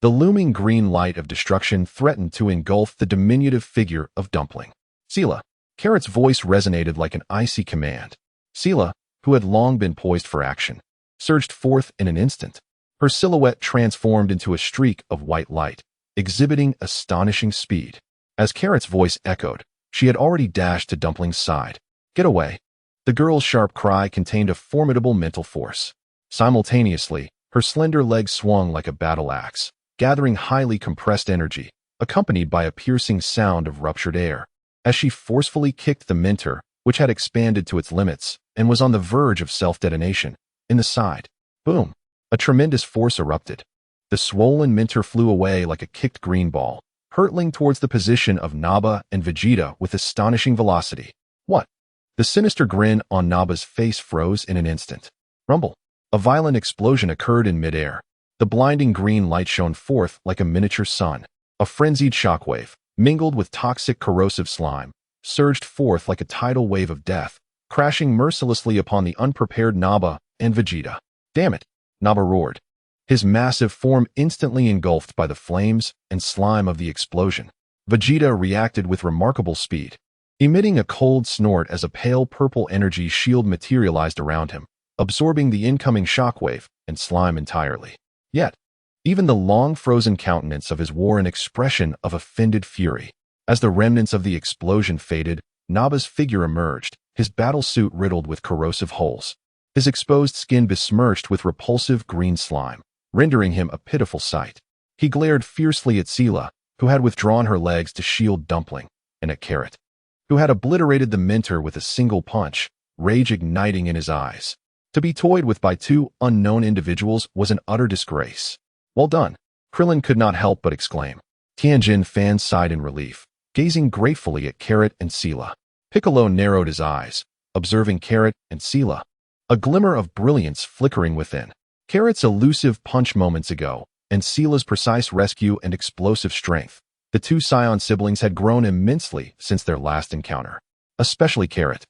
The looming green light of destruction threatened to engulf the diminutive figure of Dumpling. Sela. Carrot's voice resonated like an icy command. Sela, who had long been poised for action, surged forth in an instant. Her silhouette transformed into a streak of white light, exhibiting astonishing speed. As Carrot's voice echoed, she had already dashed to Dumpling's side. Get away. The girl's sharp cry contained a formidable mental force. Simultaneously, her slender legs swung like a battle axe, gathering highly compressed energy, accompanied by a piercing sound of ruptured air, as she forcefully kicked the mentor, which had expanded to its limits and was on the verge of self-detonation, in the side. Boom! A tremendous force erupted. The swollen mentor flew away like a kicked green ball, hurtling towards the position of Nappa and Vegeta with astonishing velocity. What? The sinister grin on Nappa's face froze in an instant. Rumble! A violent explosion occurred in midair. The blinding green light shone forth like a miniature sun. A frenzied shockwave, mingled with toxic corrosive slime, surged forth like a tidal wave of death, crashing mercilessly upon the unprepared Nappa and Vegeta. Damn it! Nappa roared, his massive form instantly engulfed by the flames and slime of the explosion. Vegeta reacted with remarkable speed, emitting a cold snort as a pale purple energy shield materialized around him, absorbing the incoming shockwave and slime entirely. Yet, even the long-frozen countenance of his wore an expression of offended fury. As the remnants of the explosion faded, Nappa's figure emerged, his battle suit riddled with corrosive holes, his exposed skin besmirched with repulsive green slime, rendering him a pitiful sight. He glared fiercely at Sela, who had withdrawn her legs to shield Dumpling, and at Carrot, who had obliterated the mentor with a single punch, rage igniting in his eyes. To be toyed with by two unknown individuals was an utter disgrace. Well done, Krillin could not help but exclaim. Tianjin Fan sighed in relief, gazing gratefully at Carrot and Sela. Piccolo narrowed his eyes, observing Carrot and Sela, a glimmer of brilliance flickering within. Carrot's elusive punch moments ago, and Sela's precise rescue and explosive strength. The two Scion siblings had grown immensely since their last encounter. Especially Carrot.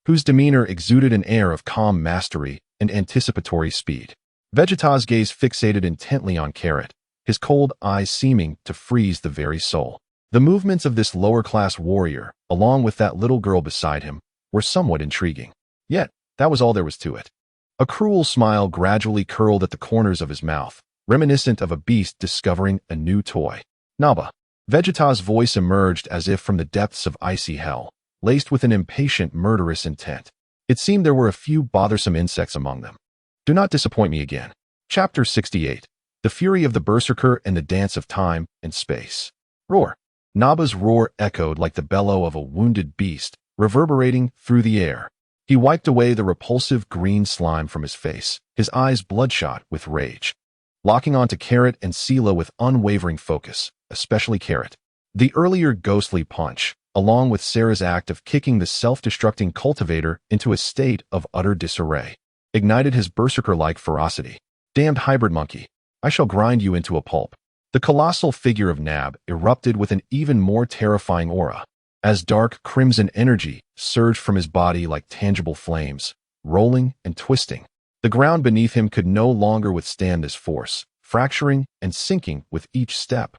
whose demeanor exuded an air of calm mastery and anticipatory speed. Vegeta's gaze fixated intently on Carrot, his cold eyes seeming to freeze the very soul. The movements of this lower-class warrior, along with that little girl beside him, were somewhat intriguing. Yet, that was all there was to it. A cruel smile gradually curled at the corners of his mouth, reminiscent of a beast discovering a new toy. Naba. Vegeta's voice emerged as if from the depths of icy hell, laced with an impatient, murderous intent. It seemed there were a few bothersome insects among them. Do not disappoint me again. Chapter 68. The Fury of the Berserker and the Dance of Time and Space. Roar. Naba's roar echoed like the bellow of a wounded beast, reverberating through the air. He wiped away the repulsive green slime from his face, his eyes bloodshot with rage. Locking onto Carrot and Sela with unwavering focus, especially Carrot. The earlier ghostly punch, along with Sera's act of kicking the self-destructing cultivator into a state of utter disarray, ignited his berserker-like ferocity. Damned hybrid monkey, I shall grind you into a pulp. The colossal figure of Nab erupted with an even more terrifying aura, as dark crimson energy surged from his body like tangible flames, rolling and twisting. The ground beneath him could no longer withstand this force, fracturing and sinking with each step.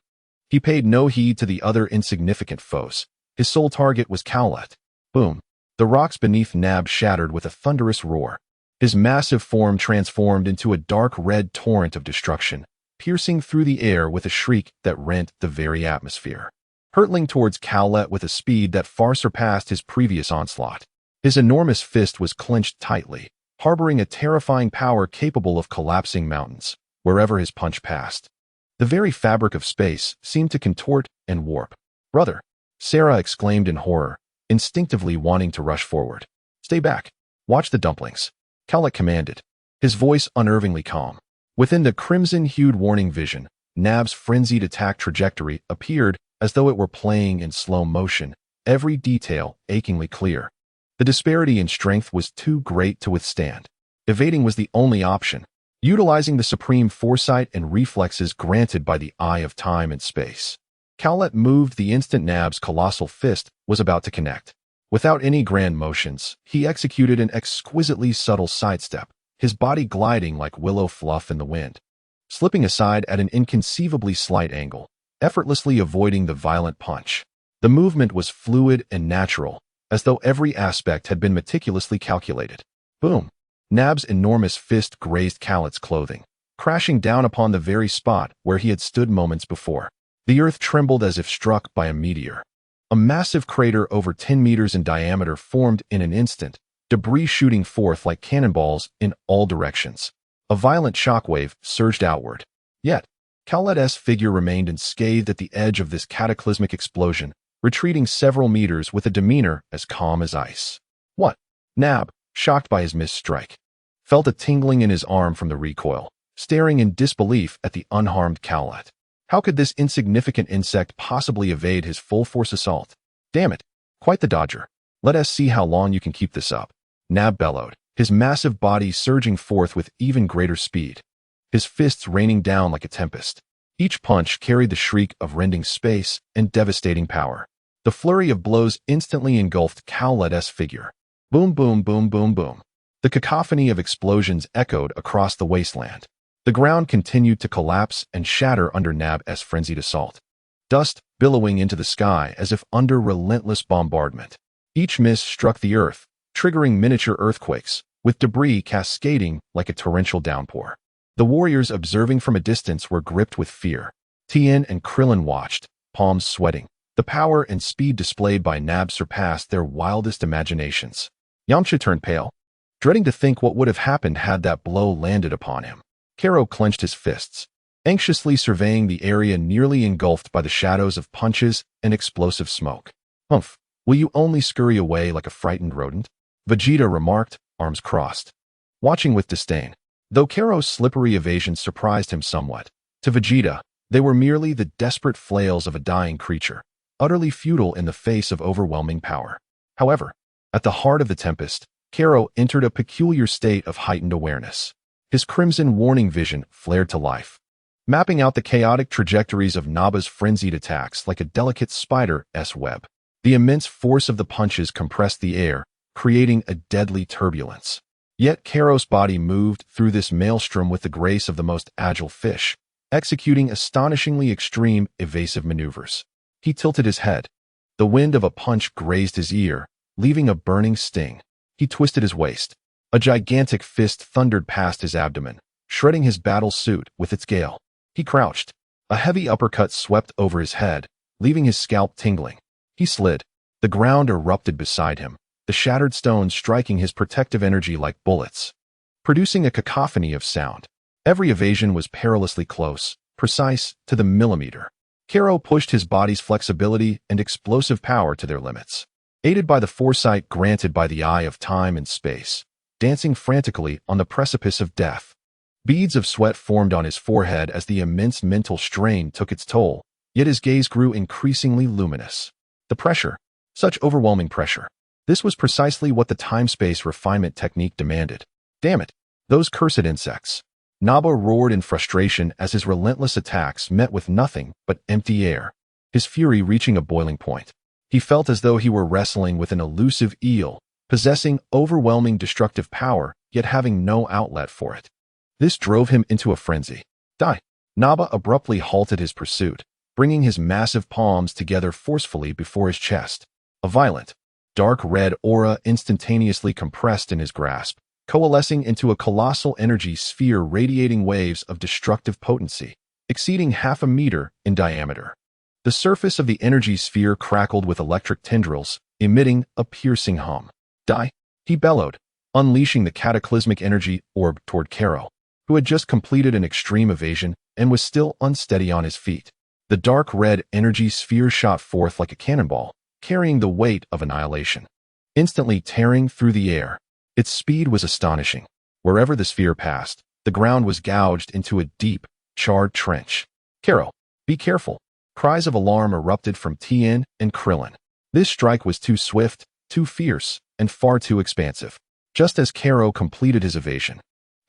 He paid no heed to the other insignificant foes. His sole target was Cowlet. Boom. The rocks beneath Nab shattered with a thunderous roar. His massive form transformed into a dark red torrent of destruction, piercing through the air with a shriek that rent the very atmosphere. Hurtling towards Cowlet with a speed that far surpassed his previous onslaught. His enormous fist was clenched tightly, harboring a terrifying power capable of collapsing mountains, wherever his punch passed. The very fabric of space seemed to contort and warp. Brother, Sera exclaimed in horror, instinctively wanting to rush forward. Stay back. Watch the dumplings. Cowlet commanded, his voice unnervingly calm. Within the crimson-hued warning vision, Nab's frenzied attack trajectory appeared as though it were playing in slow motion, every detail achingly clear. The disparity in strength was too great to withstand. Evading was the only option, utilizing the supreme foresight and reflexes granted by the eye of time and space. Cowlet moved the instant Nab's colossal fist was about to connect. Without any grand motions, he executed an exquisitely subtle sidestep, his body gliding like willow fluff in the wind. Slipping aside at an inconceivably slight angle, effortlessly avoiding the violent punch. The movement was fluid and natural, as though every aspect had been meticulously calculated. Boom! Nab's enormous fist grazed Cowlet's clothing, crashing down upon the very spot where he had stood moments before. The earth trembled as if struck by a meteor. A massive crater over 10 meters in diameter formed in an instant, debris shooting forth like cannonballs in all directions. A violent shockwave surged outward. Yet, Cowlet's figure remained unscathed at the edge of this cataclysmic explosion, retreating several meters with a demeanor as calm as ice. What? Nab, shocked by his missed strike, felt a tingling in his arm from the recoil, staring in disbelief at the unharmed Cowlet. How could this insignificant insect possibly evade his full-force assault? Damn it, quite the dodger. Let us see how long you can keep this up. Nab bellowed, his massive body surging forth with even greater speed, his fists raining down like a tempest. Each punch carried the shriek of rending space and devastating power. The flurry of blows instantly engulfed Cowlet's figure. Boom, boom, boom, boom, boom. The cacophony of explosions echoed across the wasteland. The ground continued to collapse and shatter under Nab's frenzied assault. Dust billowing into the sky as if under relentless bombardment. Each miss struck the earth, triggering miniature earthquakes, with debris cascading like a torrential downpour. The warriors observing from a distance were gripped with fear. Tien and Krillin watched, palms sweating. The power and speed displayed by Nab surpassed their wildest imaginations. Yamcha turned pale, dreading to think what would have happened had that blow landed upon him. Karo clenched his fists, anxiously surveying the area nearly engulfed by the shadows of punches and explosive smoke. Humph, will you only scurry away like a frightened rodent? Vegeta remarked, arms crossed, watching with disdain. Though Karo's slippery evasion surprised him somewhat, to Vegeta, they were merely the desperate flails of a dying creature, utterly futile in the face of overwhelming power. However, at the heart of the tempest, Karo entered a peculiar state of heightened awareness. His crimson warning vision flared to life, mapping out the chaotic trajectories of Naba's frenzied attacks like a delicate spider's web. The immense force of the punches compressed the air, creating a deadly turbulence. Yet Karo's body moved through this maelstrom with the grace of the most agile fish, executing astonishingly extreme, evasive maneuvers. He tilted his head. The wind of a punch grazed his ear, leaving a burning sting. He twisted his waist. A gigantic fist thundered past his abdomen, shredding his battle suit with its gale. He crouched. A heavy uppercut swept over his head, leaving his scalp tingling. He slid. The ground erupted beside him, the shattered stones striking his protective energy like bullets, producing a cacophony of sound. Every evasion was perilously close, precise to the millimeter. Karo pushed his body's flexibility and explosive power to their limits, aided by the foresight granted by the eye of time and space, dancing frantically on the precipice of death. Beads of sweat formed on his forehead as the immense mental strain took its toll, yet his gaze grew increasingly luminous. The pressure, such overwhelming pressure. This was precisely what the time-space refinement technique demanded. Damn it, those cursed insects. Naba roared in frustration as his relentless attacks met with nothing but empty air, his fury reaching a boiling point. He felt as though he were wrestling with an elusive eel, possessing overwhelming destructive power, yet having no outlet for it. This drove him into a frenzy. Die! Naba abruptly halted his pursuit, bringing his massive palms together forcefully before his chest. A violent, dark red aura instantaneously compressed in his grasp, coalescing into a colossal energy sphere radiating waves of destructive potency, exceeding 0.5 meter in diameter. The surface of the energy sphere crackled with electric tendrils, emitting a piercing hum. Die! He bellowed, unleashing the cataclysmic energy orb toward Karo, who had just completed an extreme evasion and was still unsteady on his feet. The dark red energy sphere shot forth like a cannonball, carrying the weight of annihilation, instantly tearing through the air. Its speed was astonishing. Wherever the sphere passed, the ground was gouged into a deep, charred trench. Karo, be careful! Cries of alarm erupted from Tien and Krillin. This strike was too swift, too fierce, and far too expansive. Just as Karo completed his evasion,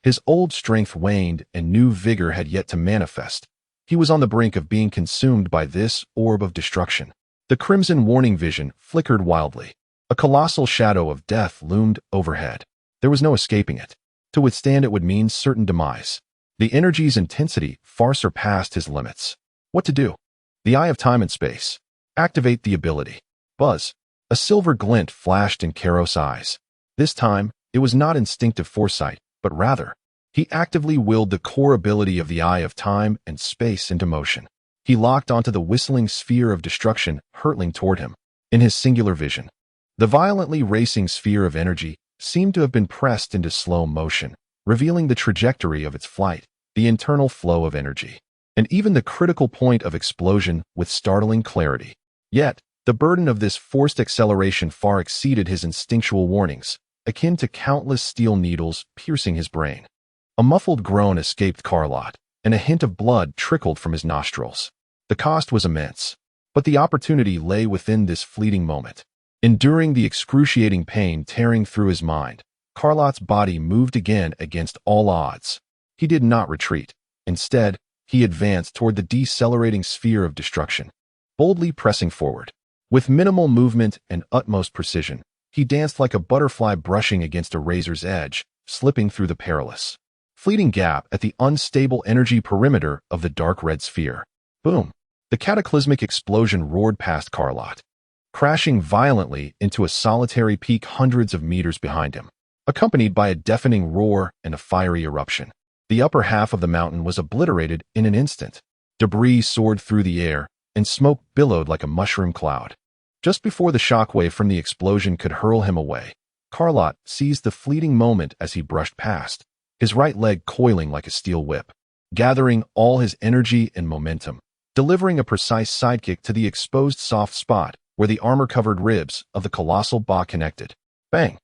his old strength waned and new vigor had yet to manifest. He was on the brink of being consumed by this orb of destruction. The crimson warning vision flickered wildly. A colossal shadow of death loomed overhead. There was no escaping it. To withstand it would mean certain demise. The energy's intensity far surpassed his limits. What to do? The eye of time and space. Activate the ability. Buzz. A silver glint flashed in Karo's eyes. This time, it was not instinctive foresight, but rather, he actively willed the core ability of the eye of time and space into motion. He locked onto the whistling sphere of destruction hurtling toward him. In his singular vision, the violently racing sphere of energy seemed to have been pressed into slow motion, revealing the trajectory of its flight, the internal flow of energy, and even the critical point of explosion with startling clarity. Yet, the burden of this forced acceleration far exceeded his instinctual warnings, akin to countless steel needles piercing his brain. A muffled groan escaped Carlot, and a hint of blood trickled from his nostrils. The cost was immense, but the opportunity lay within this fleeting moment. Enduring the excruciating pain tearing through his mind, Carlot's body moved again against all odds. He did not retreat. Instead, he advanced toward the decelerating sphere of destruction, boldly pressing forward. With minimal movement and utmost precision, he danced like a butterfly brushing against a razor's edge, slipping through the perilous, fleeting gap at the unstable energy perimeter of the dark red sphere. Boom! The cataclysmic explosion roared past Carlot, crashing violently into a solitary peak hundreds of meters behind him, accompanied by a deafening roar and a fiery eruption. The upper half of the mountain was obliterated in an instant. Debris soared through the air, and smoke billowed like a mushroom cloud. Just before the shockwave from the explosion could hurl him away, Carlot seized the fleeting moment as he brushed past, his right leg coiling like a steel whip, gathering all his energy and momentum, delivering a precise sidekick to the exposed soft spot where the armor-covered ribs of the colossal Ba connected. Bang!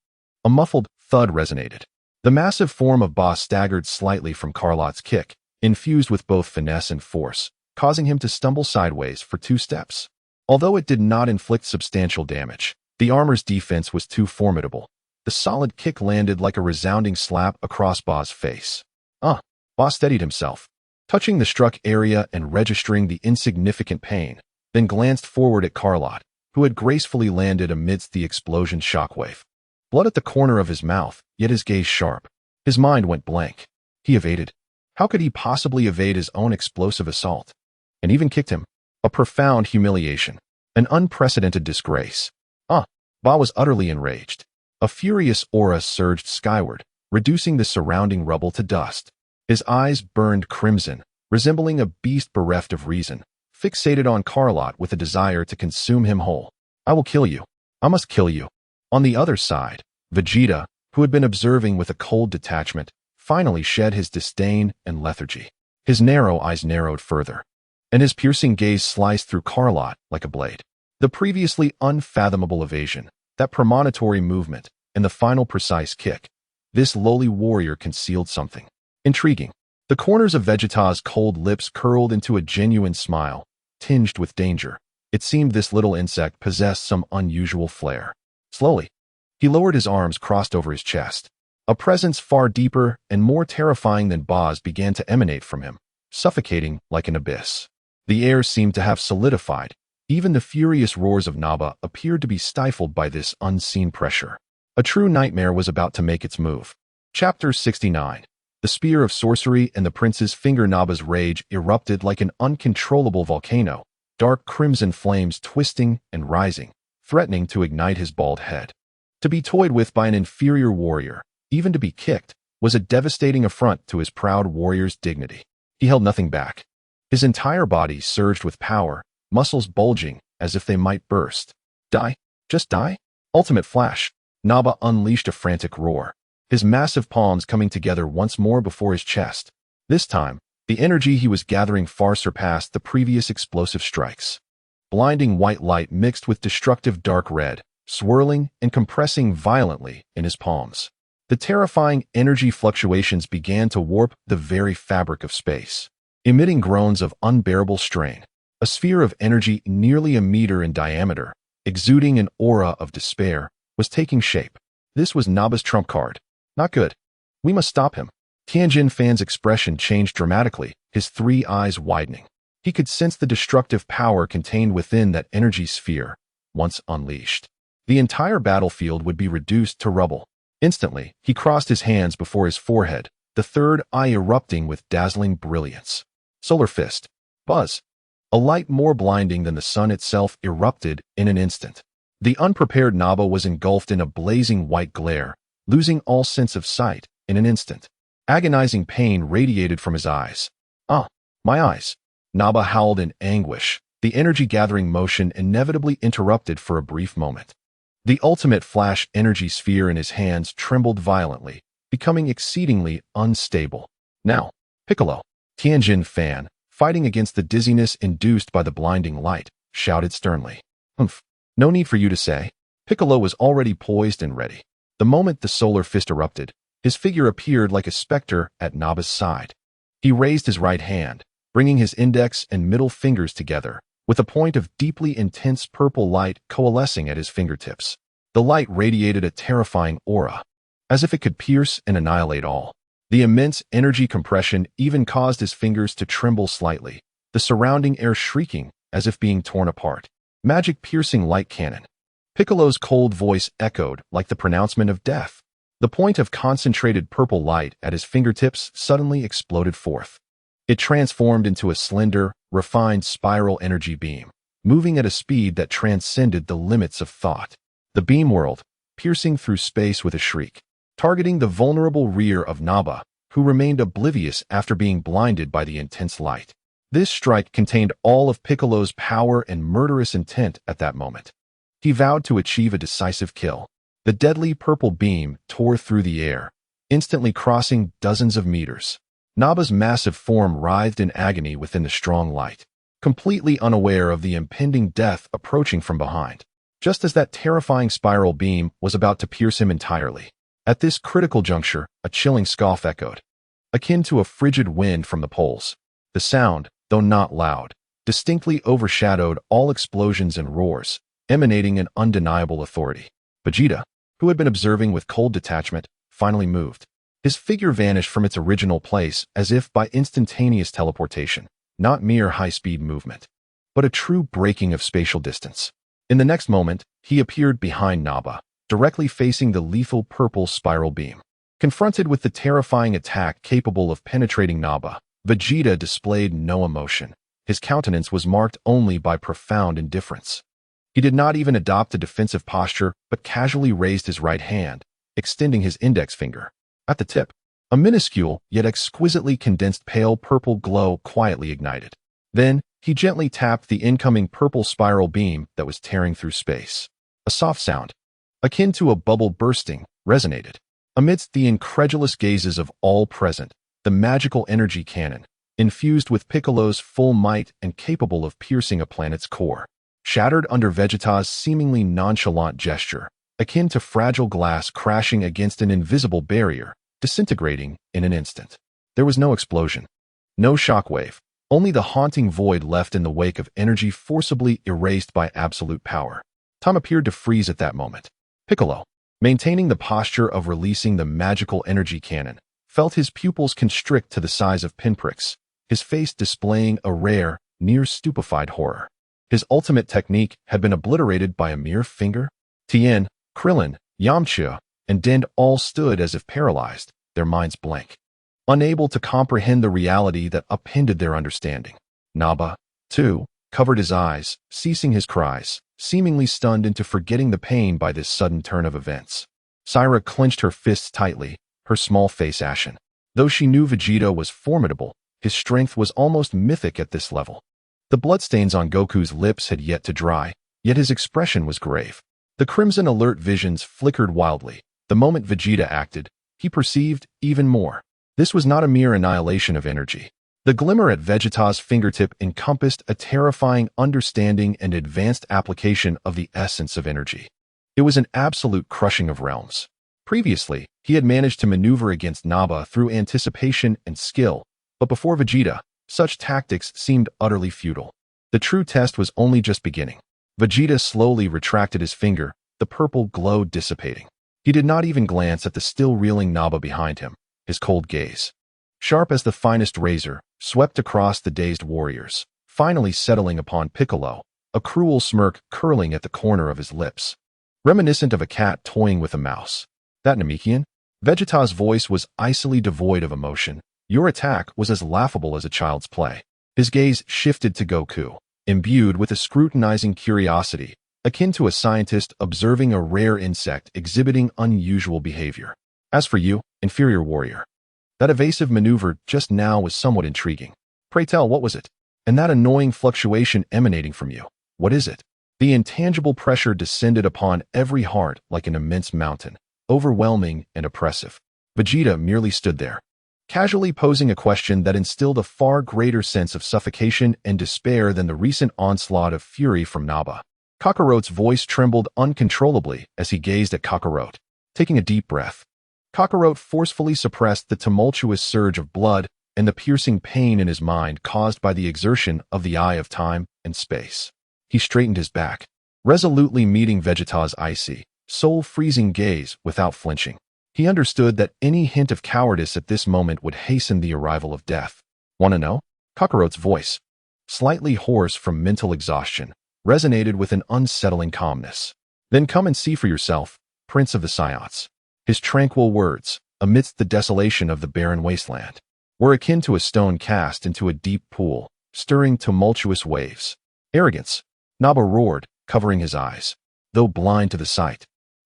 A muffled thud resonated. The massive form of Ba staggered slightly from Carlot's kick, infused with both finesse and force, causing him to stumble sideways for 2 steps. Although it did not inflict substantial damage, the armor's defense was too formidable. The solid kick landed like a resounding slap across Ba's face. Ba steadied himself, touching the struck area and registering the insignificant pain, then glanced forward at Carlot, who had gracefully landed amidst the explosion's shockwave. blood at the corner of his mouth, yet his gaze sharp. His mind went blank. He evaded. How could he possibly evade his own explosive assault? And even kicked him. A profound humiliation. An unprecedented disgrace. Ba was utterly enraged. A furious aura surged skyward, reducing the surrounding rubble to dust. His eyes burned crimson, resembling a beast bereft of reason, fixated on Carlot with a desire to consume him whole. I will kill you. I must kill you. On the other side, Vegeta, who had been observing with a cold detachment, finally shed his disdain and lethargy. His narrow eyes narrowed further, and his piercing gaze sliced through Carlot like a blade. The previously unfathomable evasion, that premonitory movement, and the final precise kick. This lowly warrior concealed something intriguing. The corners of Vegeta's cold lips curled into a genuine smile, tinged with danger. It seemed this little insect possessed some unusual flair. Slowly, he lowered his arms crossed over his chest. A presence far deeper and more terrifying than Ba's began to emanate from him, suffocating like an abyss. The air seemed to have solidified. Even the furious roars of Naba appeared to be stifled by this unseen pressure. A true nightmare was about to make its move. Chapter 69. The spear of sorcery and the prince's finger. Naba's rage erupted like an uncontrollable volcano, dark crimson flames twisting and rising, threatening to ignite his bald head. To be toyed with by an inferior warrior, even to be kicked, was a devastating affront to his proud warrior's dignity. He held nothing back. His entire body surged with power, muscles bulging as if they might burst. Die? Just die? Ultimate flash. Naba unleashed a frantic roar, his massive palms coming together once more before his chest. This time, the energy he was gathering far surpassed the previous explosive strikes. Blinding white light mixed with destructive dark red, swirling and compressing violently in his palms. The terrifying energy fluctuations began to warp the very fabric of space, emitting groans of unbearable strain. A sphere of energy nearly a meter in diameter, exuding an aura of despair, was taking shape. This was Naba's trump card. Not good. We must stop him. Tianjin Fan's expression changed dramatically, his three eyes widening. He could sense the destructive power contained within that energy sphere, once unleashed. The entire battlefield would be reduced to rubble. Instantly, he crossed his hands before his forehead, the third eye erupting with dazzling brilliance. Solar Fist. Buzz. A light more blinding than the sun itself erupted in an instant. The unprepared Naba was engulfed in a blazing white glare, losing all sense of sight in an instant. Agonizing pain radiated from his eyes. My eyes. Naba howled in anguish, the energy-gathering motion inevitably interrupted for a brief moment. The ultimate flash energy sphere in his hands trembled violently, becoming exceedingly unstable. Now, Piccolo. Tianjin Fan, fighting against the dizziness induced by the blinding light, shouted sternly. No need for you to say. Piccolo was already poised and ready. The moment the solar fist erupted, his figure appeared like a specter at Naba's side. He raised his right hand, bringing his index and middle fingers together, with a point of deeply intense purple light coalescing at his fingertips. The light radiated a terrifying aura, as if it could pierce and annihilate all. The immense energy compression even caused his fingers to tremble slightly, the surrounding air shrieking as if being torn apart. Magic-piercing light cannon. Piccolo's cold voice echoed like the pronouncement of death. The point of concentrated purple light at his fingertips suddenly exploded forth. It transformed into a slender, refined spiral energy beam, moving at a speed that transcended the limits of thought. The beam whirled, piercing through space with a shriek, targeting the vulnerable rear of Naba, who remained oblivious after being blinded by the intense light. This strike contained all of Piccolo's power and murderous intent at that moment. He vowed to achieve a decisive kill. The deadly purple beam tore through the air, instantly crossing dozens of meters. Naba's massive form writhed in agony within the strong light, completely unaware of the impending death approaching from behind, just as that terrifying spiral beam was about to pierce him entirely. At this critical juncture, a chilling scoff echoed, akin to a frigid wind from the poles. The sound, though not loud, distinctly overshadowed all explosions and roars, emanating an undeniable authority. Vegeta, who had been observing with cold detachment, finally moved. His figure vanished from its original place as if by instantaneous teleportation, not mere high-speed movement, but a true breaking of spatial distance. In the next moment, he appeared behind Naba, directly facing the lethal purple spiral beam. Confronted with the terrifying attack capable of penetrating Naba, Vegeta displayed no emotion. His countenance was marked only by profound indifference. He did not even adopt a defensive posture, but casually raised his right hand, extending his index finger. At the tip, a minuscule yet exquisitely condensed pale purple glow quietly ignited. Then, he gently tapped the incoming purple spiral beam that was tearing through space. A soft sound, akin to a bubble bursting, resonated. Amidst the incredulous gazes of all present, the magical energy cannon, infused with Piccolo's full might and capable of piercing a planet's core, shattered under Vegeta's seemingly nonchalant gesture, akin to fragile glass crashing against an invisible barrier, disintegrating in an instant. There was no explosion, no shockwave, only the haunting void left in the wake of energy forcibly erased by absolute power. Time appeared to freeze at that moment. Piccolo, maintaining the posture of releasing the magical energy cannon, felt his pupils constrict to the size of pinpricks, his face displaying a rare, near-stupefied horror. His ultimate technique had been obliterated by a mere finger. Tien, Krillin, Yamcha, and Dend all stood as if paralyzed, their minds blank, unable to comprehend the reality that upended their understanding. Naba, too, covered his eyes, ceasing his cries, seemingly stunned into forgetting the pain by this sudden turn of events. Sera clenched her fists tightly, her small face ashen. Though she knew Vegeta was formidable, his strength was almost mythic at this level. The bloodstains on Goku's lips had yet to dry, yet his expression was grave. The crimson alert visions flickered wildly. The moment Vegeta acted, he perceived even more. This was not a mere annihilation of energy. The glimmer at Vegeta's fingertip encompassed a terrifying understanding and advanced application of the essence of energy. It was an absolute crushing of realms. Previously, he had managed to maneuver against Naba through anticipation and skill, but before Vegeta, such tactics seemed utterly futile. The true test was only just beginning. Vegeta slowly retracted his finger, the purple glow dissipating. He did not even glance at the still reeling Naba behind him, his cold gaze, sharp as the finest razor, swept across the dazed warriors, finally settling upon Piccolo, a cruel smirk curling at the corner of his lips, reminiscent of a cat toying with a mouse. That Namekian? Vegeta's voice was icily devoid of emotion. Your attack was as laughable as a child's play. His gaze shifted to Goku, imbued with a scrutinizing curiosity, akin to a scientist observing a rare insect exhibiting unusual behavior. As for you, inferior warrior, that evasive maneuver just now was somewhat intriguing. Pray tell, what was it? And that annoying fluctuation emanating from you, what is it? The intangible pressure descended upon every heart like an immense mountain, overwhelming and oppressive. Vegeta merely stood there, casually posing a question that instilled a far greater sense of suffocation and despair than the recent onslaught of fury from Naba. Kakarot's voice trembled uncontrollably as he gazed at Kakarot. Taking a deep breath, Kakarot forcefully suppressed the tumultuous surge of blood and the piercing pain in his mind caused by the exertion of the eye of time and space. He straightened his back, resolutely meeting Vegeta's icy, soul-freezing gaze without flinching. He understood that any hint of cowardice at this moment would hasten the arrival of death. "Want to know?" Kakarot's voice, slightly hoarse from mental exhaustion, resonated with an unsettling calmness. "Then come and see for yourself, Prince of the Saiyans." His tranquil words, amidst the desolation of the barren wasteland, were akin to a stone cast into a deep pool, stirring tumultuous waves. "Arrogance," Naba roared, covering his eyes, though blind to the sight.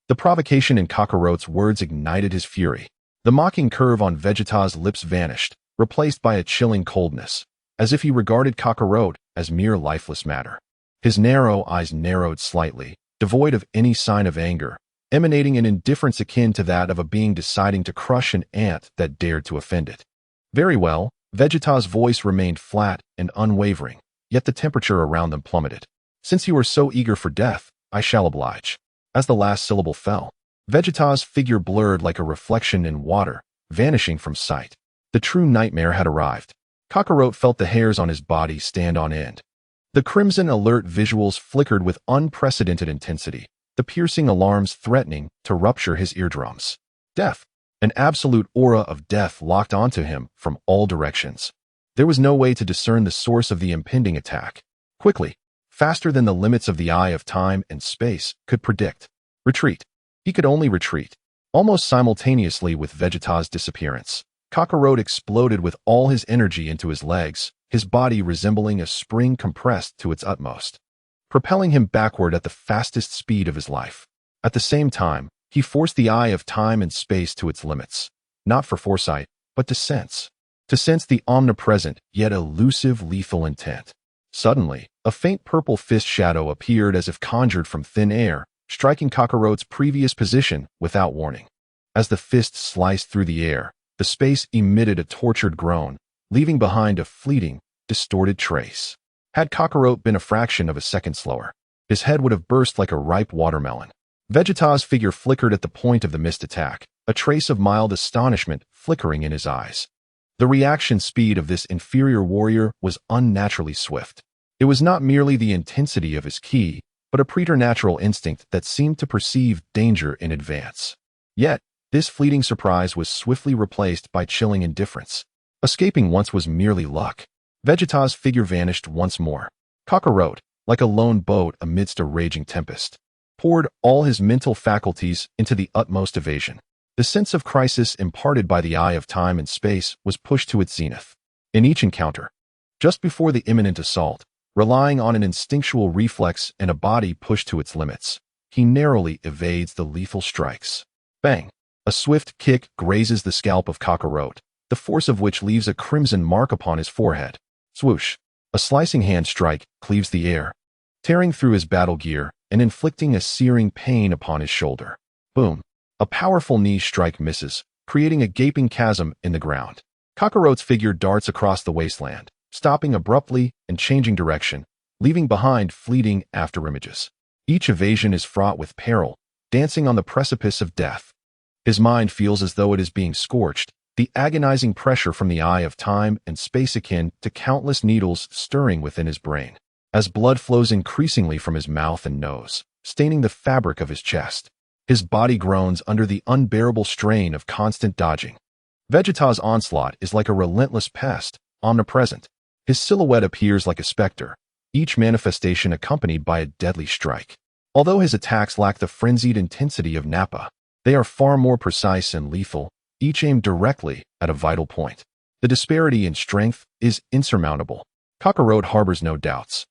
The provocation in Kakarot's words ignited his fury. The mocking curve on Vegeta's lips vanished, replaced by a chilling coldness, as if he regarded Kakarot as mere lifeless matter. His narrow eyes narrowed slightly, devoid of any sign of anger, emanating an indifference akin to that of a being deciding to crush an ant that dared to offend it. "Very well," Vegeta's voice remained flat and unwavering, yet the temperature around them plummeted. "Since you are so eager for death, I shall oblige." As the last syllable fell, Vegeta's figure blurred like a reflection in water, vanishing from sight. The true nightmare had arrived. Kakarot felt the hairs on his body stand on end. The crimson alert visuals flickered with unprecedented intensity, the piercing alarms threatening to rupture his eardrums. Death. An absolute aura of death locked onto him from all directions. There was no way to discern the source of the impending attack. Quickly, faster than the limits of the eye of time and space could predict. Retreat. He could only retreat. Almost simultaneously with Vegeta's disappearance, Kakarot exploded with all his energy into his legs, his body resembling a spring compressed to its utmost, propelling him backward at the fastest speed of his life. At the same time, he forced the eye of time and space to its limits, not for foresight, but to sense the omnipresent yet elusive lethal intent. Suddenly, a faint purple fist shadow appeared as if conjured from thin air, striking Kakarot's previous position without warning. As the fist sliced through the air, the space emitted a tortured groan, leaving behind a fleeting, distorted trace. Had Kakarot been a fraction of a second slower, his head would have burst like a ripe watermelon. Vegeta's figure flickered at the point of the missed attack, a trace of mild astonishment flickering in his eyes. The reaction speed of this inferior warrior was unnaturally swift. It was not merely the intensity of his ki, but a preternatural instinct that seemed to perceive danger in advance. Yet, this fleeting surprise was swiftly replaced by chilling indifference. Escaping once was merely luck. Vegeta's figure vanished once more. Kakarot, like a lone boat amidst a raging tempest, poured all his mental faculties into the utmost evasion. The sense of crisis imparted by the eye of time and space was pushed to its zenith. In each encounter, just before the imminent assault, relying on an instinctual reflex and a body pushed to its limits, he narrowly evades the lethal strikes. Bang! A swift kick grazes the scalp of Kakarot, the force of which leaves a crimson mark upon his forehead. Swoosh! A slicing hand strike cleaves the air, tearing through his battle gear and inflicting a searing pain upon his shoulder. Boom! A powerful knee strike misses, creating a gaping chasm in the ground. Kakarot's figure darts across the wasteland, stopping abruptly and changing direction, leaving behind fleeting afterimages. Each evasion is fraught with peril, dancing on the precipice of death. His mind feels as though it is being scorched, the agonizing pressure from the eye of time and space akin to countless needles stirring within his brain, as blood flows increasingly from his mouth and nose, staining the fabric of his chest. His body groans under the unbearable strain of constant dodging. Vegeta's onslaught is like a relentless pest, omnipresent. His silhouette appears like a specter, each manifestation accompanied by a deadly strike. Although his attacks lack the frenzied intensity of Nappa, they are far more precise and lethal, each aimed directly at a vital point. The disparity in strength is insurmountable. Kakarot harbors no doubts.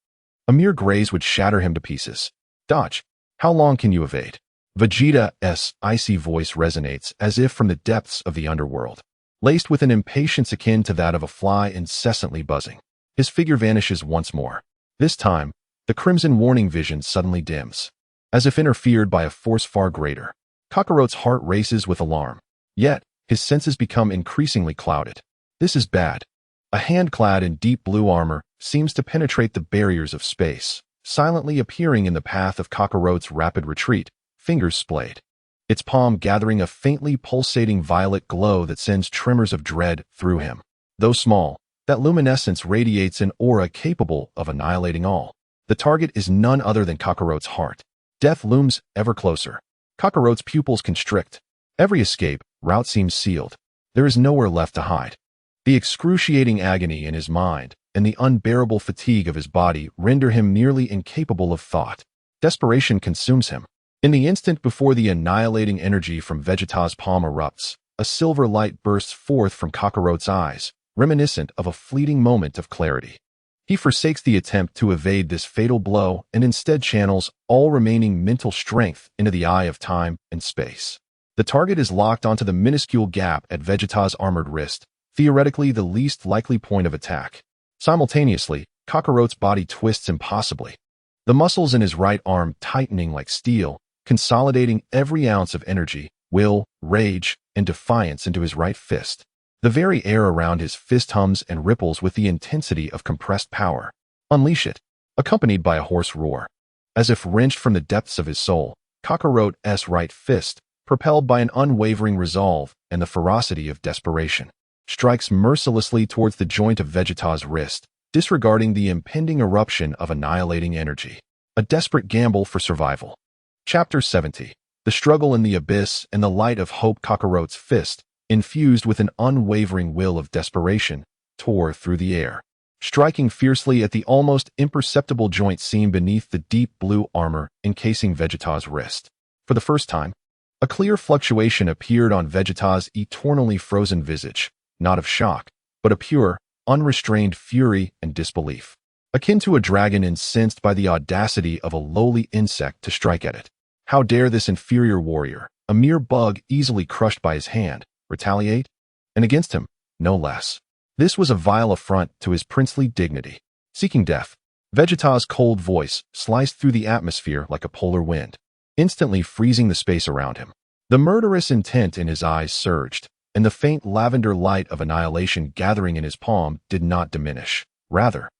A mere graze would shatter him to pieces. Dodge. How long can you evade? Vegeta's icy voice resonates as if from the depths of the underworld, laced with an impatience akin to that of a fly incessantly buzzing. His figure vanishes once more. This time, the crimson warning vision suddenly dims, as if interfered by a force far greater. Kakarot's heart races with alarm. Yet, his senses become increasingly clouded. This is bad. A hand clad in deep blue armor seems to penetrate the barriers of space, silently appearing in the path of Kakarot's rapid retreat, fingers splayed, its palm gathering a faintly pulsating violet glow that sends tremors of dread through him. Though small, that luminescence radiates an aura capable of annihilating all. The target is none other than Kakarot's heart. Death looms ever closer. Kakarot's pupils constrict. Every escape route seems sealed. There is nowhere left to hide. The excruciating agony in his mind and the unbearable fatigue of his body render him nearly incapable of thought. Desperation consumes him. In the instant before the annihilating energy from Vegeta's palm erupts, a silver light bursts forth from Kakarot's eyes, reminiscent of a fleeting moment of clarity. He forsakes the attempt to evade this fatal blow and instead channels all remaining mental strength into the eye of time and space. The target is locked onto the minuscule gap at Vegeta's armored wrist, theoretically the least likely point of attack. Simultaneously, Kakarot's body twists impossibly, the muscles in his right arm tightening like steel, consolidating every ounce of energy, will, rage, and defiance into his right fist. The very air around his fist hums and ripples with the intensity of compressed power. Unleash it, accompanied by a hoarse roar. As if wrenched from the depths of his soul, Kakarot's right fist, propelled by an unwavering resolve and the ferocity of desperation, strikes mercilessly towards the joint of Vegeta's wrist, disregarding the impending eruption of annihilating energy. A desperate gamble for survival. Chapter 70. The struggle in the abyss and the light of hope. Kakarot's fist, infused with an unwavering will of desperation, tore through the air, striking fiercely at the almost imperceptible joint seam beneath the deep blue armor encasing Vegeta's wrist. For the first time, A clear fluctuation appeared on Vegeta's eternally frozen visage, not of shock, but a pure, unrestrained fury and disbelief, akin to a dragon incensed by the audacity of a lowly insect to strike at it. How dare this inferior warrior, a mere bug easily crushed by his hand, retaliate? And against him, no less. This was a vile affront to his princely dignity. Seeking death, Vegeta's cold voice sliced through the atmosphere like a polar wind, instantly freezing the space around him. The murderous intent in his eyes surged, and the faint lavender light of annihilation gathering in his palm did not diminish. Rather,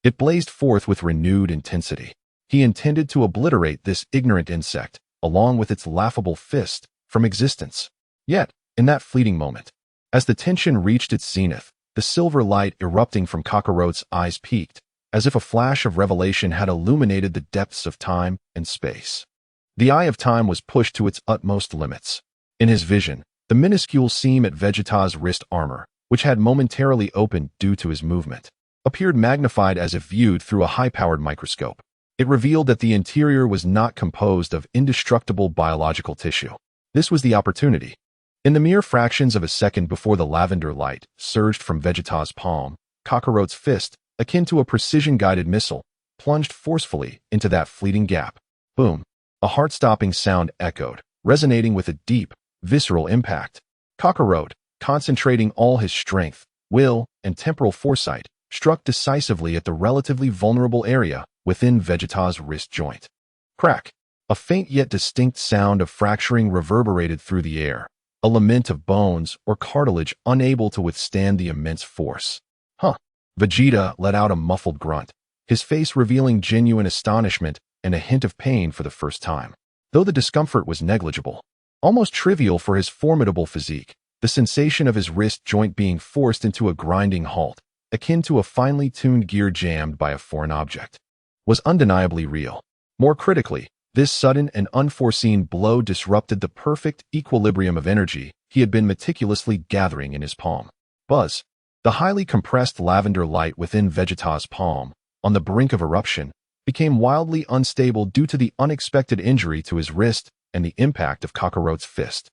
it blazed forth with renewed intensity. He intended to obliterate this ignorant insect, along with its laughable fist, from existence. Yet, in that fleeting moment, as the tension reached its zenith, the silver light erupting from Kakarot's eyes peaked, as if a flash of revelation had illuminated the depths of time and space. The eye of time was pushed to its utmost limits. In his vision, the minuscule seam at Vegeta's wrist armor, which had momentarily opened due to his movement, appeared magnified as if viewed through a high-powered microscope. It revealed that the interior was not composed of indestructible biological tissue. This was the opportunity. In the mere fractions of a second before the lavender light surged from Vegeta's palm, Kakarot's fist, akin to a precision-guided missile, plunged forcefully into that fleeting gap. Boom! A heart-stopping sound echoed, resonating with a deep, visceral impact. Kakarot, concentrating all his strength, will, and temporal foresight, struck decisively at the relatively vulnerable area within Vegeta's wrist joint. Crack! A faint yet distinct sound of fracturing reverberated through the air, a lament of bones or cartilage unable to withstand the immense force. Huh! Vegeta let out a muffled grunt, his face revealing genuine astonishment and a hint of pain for the first time. Though the discomfort was negligible, almost trivial for his formidable physique, the sensation of his wrist joint being forced into a grinding halt, akin to a finely tuned gear jammed by a foreign object, was undeniably real. More critically, this sudden and unforeseen blow disrupted the perfect equilibrium of energy he had been meticulously gathering in his palm. Buzz! The highly compressed lavender light within Vegeta's palm, on the brink of eruption, became wildly unstable due to the unexpected injury to his wrist and the impact of Kakarot's fist.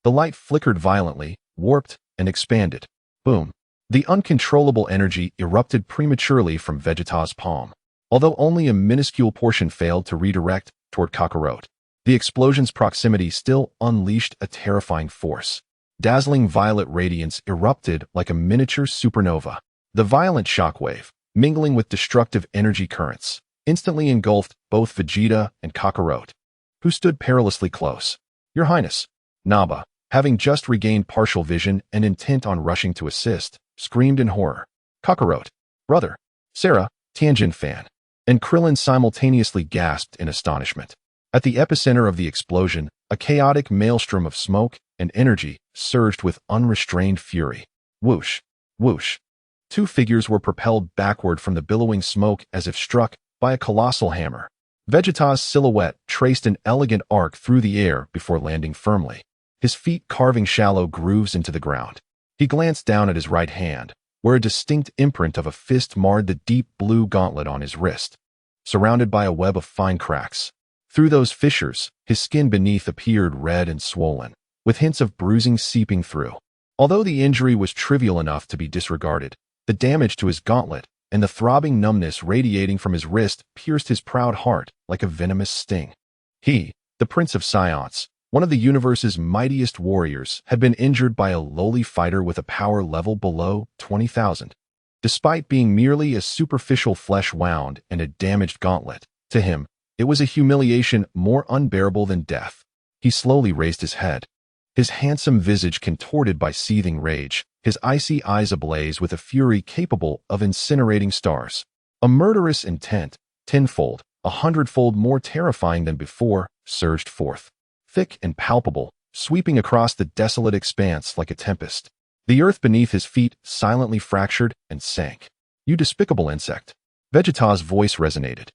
The light flickered violently, warped, and expanded. Boom! The uncontrollable energy erupted prematurely from Vegeta's palm. Although only a minuscule portion failed to redirect toward Kakarot, the explosion's proximity still unleashed a terrifying force. Dazzling violet radiance erupted like a miniature supernova. The violent shockwave, mingling with destructive energy currents, instantly engulfed both Vegeta and Kakarot, who stood perilously close. "Your Highness," Naba, having just regained partial vision and intent on rushing to assist, screamed in horror. "Kakarot, brother!" Sera, Tianjin fan, and Krillin simultaneously gasped in astonishment. At the epicenter of the explosion, a chaotic maelstrom of smoke and energy surged with unrestrained fury. Whoosh! Whoosh! Two figures were propelled backward from the billowing smoke as if struck by a colossal hammer. Vegeta's silhouette traced an elegant arc through the air before landing firmly, his feet carving shallow grooves into the ground. He glanced down at his right hand, where a distinct imprint of a fist marred the deep blue gauntlet on his wrist, surrounded by a web of fine cracks. Through those fissures, his skin beneath appeared red and swollen, with hints of bruising seeping through. Although the injury was trivial enough to be disregarded, the damage to his gauntlet and the throbbing numbness radiating from his wrist pierced his proud heart like a venomous sting. He, the Prince of Saiyans, one of the universe's mightiest warriors, had been injured by a lowly fighter with a power level below 20,000. Despite being merely a superficial flesh wound and a damaged gauntlet, to him, it was a humiliation more unbearable than death. He slowly raised his head, his handsome visage contorted by seething rage, his icy eyes ablaze with a fury capable of incinerating stars. A murderous intent, tenfold, 100-fold more terrifying than before, surged forth, thick and palpable, sweeping across the desolate expanse like a tempest. The earth beneath his feet silently fractured and sank. "You despicable insect!" Vegeta's voice resonated,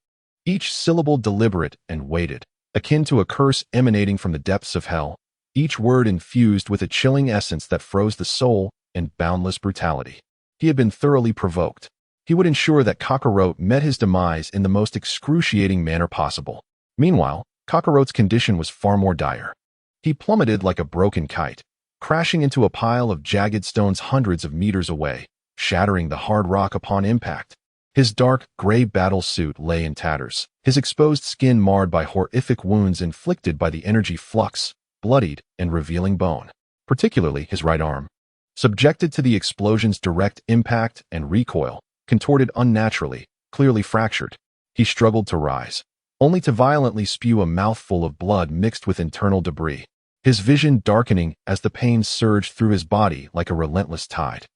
each syllable deliberate and weighted, akin to a curse emanating from the depths of hell, each word infused with a chilling essence that froze the soul and boundless brutality. He had been thoroughly provoked. He would ensure that Kakarot met his demise in the most excruciating manner possible. Meanwhile, Kakarot's condition was far more dire. He plummeted like a broken kite, crashing into a pile of jagged stones hundreds of meters away, shattering the hard rock upon impact. His dark, gray battle suit lay in tatters, his exposed skin marred by horrific wounds inflicted by the energy flux, bloodied and revealing bone, particularly his right arm. Subjected to the explosion's direct impact and recoil, contorted unnaturally, clearly fractured, he struggled to rise, only to violently spew a mouthful of blood mixed with internal debris, his vision darkening as the pain surged through his body like a relentless tide.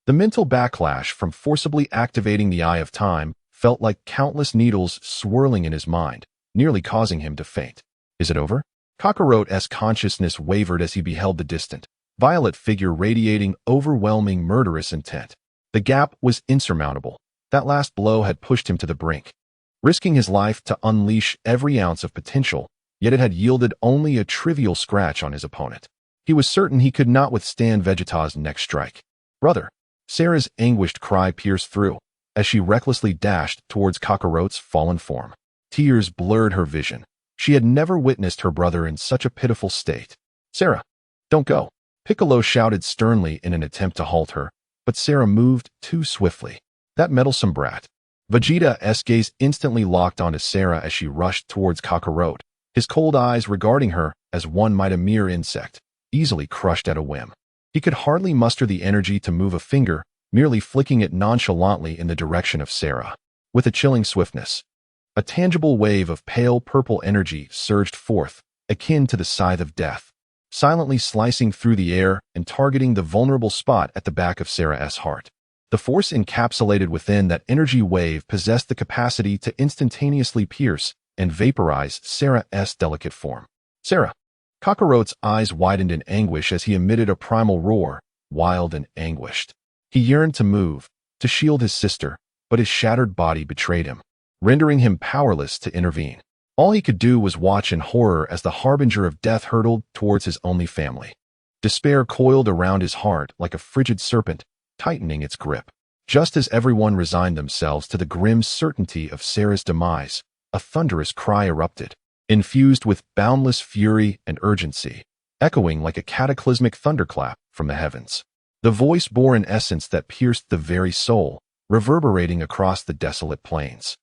The mental backlash from forcibly activating the Eye of Time felt like countless needles swirling in his mind, nearly causing him to faint. Is it over? Kakarot's consciousness wavered as he beheld the distant, violet figure radiating overwhelming murderous intent. The gap was insurmountable. That last blow had pushed him to the brink, risking his life to unleash every ounce of potential, yet it had yielded only a trivial scratch on his opponent. He was certain he could not withstand Vegeta's next strike. Brother! Sera's anguished cry pierced through, as she recklessly dashed towards Kakarot's fallen form. Tears blurred her vision. She had never witnessed her brother in such a pitiful state. Sera! Don't go! Piccolo shouted sternly in an attempt to halt her, but Sera moved too swiftly. That meddlesome brat. Vegeta's gaze instantly locked onto Sera as she rushed towards Kakarot, his cold eyes regarding her as one might a mere insect, easily crushed at a whim. He could hardly muster the energy to move a finger, merely flicking it nonchalantly in the direction of Sera. With a chilling swiftness, a tangible wave of pale purple energy surged forth, akin to the scythe of death, silently slicing through the air and targeting the vulnerable spot at the back of Sera's heart. The force encapsulated within that energy wave possessed the capacity to instantaneously pierce and vaporize Sera's delicate form. Sera! Kakarot's eyes widened in anguish as he emitted a primal roar, wild and anguished. He yearned to move, to shield his sister, but his shattered body betrayed him, rendering him powerless to intervene. All he could do was watch in horror as the harbinger of death hurtled towards his only family. Despair coiled around his heart like a frigid serpent, tightening its grip. Just as everyone resigned themselves to the grim certainty of Sera's demise, a thunderous cry erupted, infused with boundless fury and urgency, echoing like a cataclysmic thunderclap from the heavens. The voice bore an essence that pierced the very soul, reverberating across the desolate plains.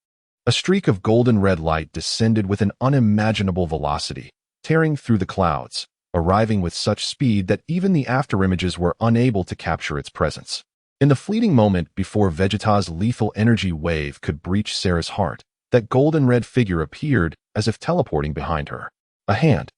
A streak of golden-red light descended with an unimaginable velocity, tearing through the clouds, arriving with such speed that even the afterimages were unable to capture its presence. In the fleeting moment before Vegeta's lethal energy wave could breach Sera's heart, that golden-red figure appeared as if teleporting behind her. A hand,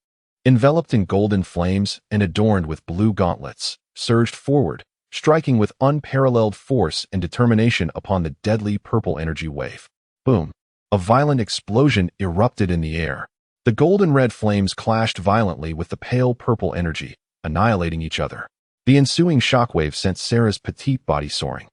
enveloped in golden flames and adorned with blue gauntlets, surged forward, striking with unparalleled force and determination upon the deadly purple energy wave. Boom! A violent explosion erupted in the air. The golden-red flames clashed violently with the pale purple energy, annihilating each other. The ensuing shockwave sent Sera's petite body soaring,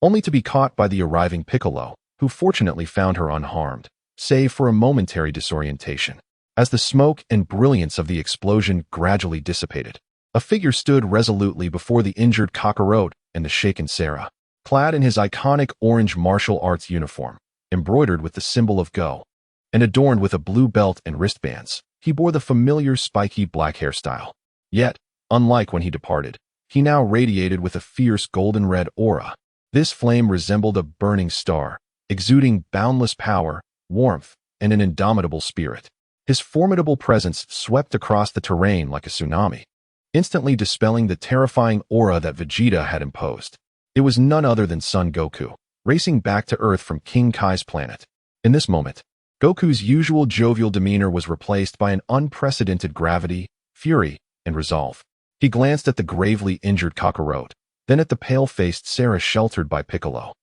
only to be caught by the arriving Piccolo, who fortunately found her unharmed, save for a momentary disorientation. As the smoke and brilliance of the explosion gradually dissipated, a figure stood resolutely before the injured Kakarot and the shaken Sera, clad in his iconic orange martial arts uniform, embroidered with the symbol of Go, and adorned with a blue belt and wristbands. He bore the familiar spiky black hairstyle. Yet, unlike when he departed, he now radiated with a fierce golden-red aura. This flame resembled a burning star, exuding boundless power, warmth, and an indomitable spirit. His formidable presence swept across the terrain like a tsunami, instantly dispelling the terrifying aura that Vegeta had imposed. It was none other than Son Goku, racing back to Earth from King Kai's planet. In this moment, Goku's usual jovial demeanor was replaced by an unprecedented gravity, fury, and resolve. He glanced at the gravely injured Kakarot, then at the pale-faced Sera sheltered by Piccolo,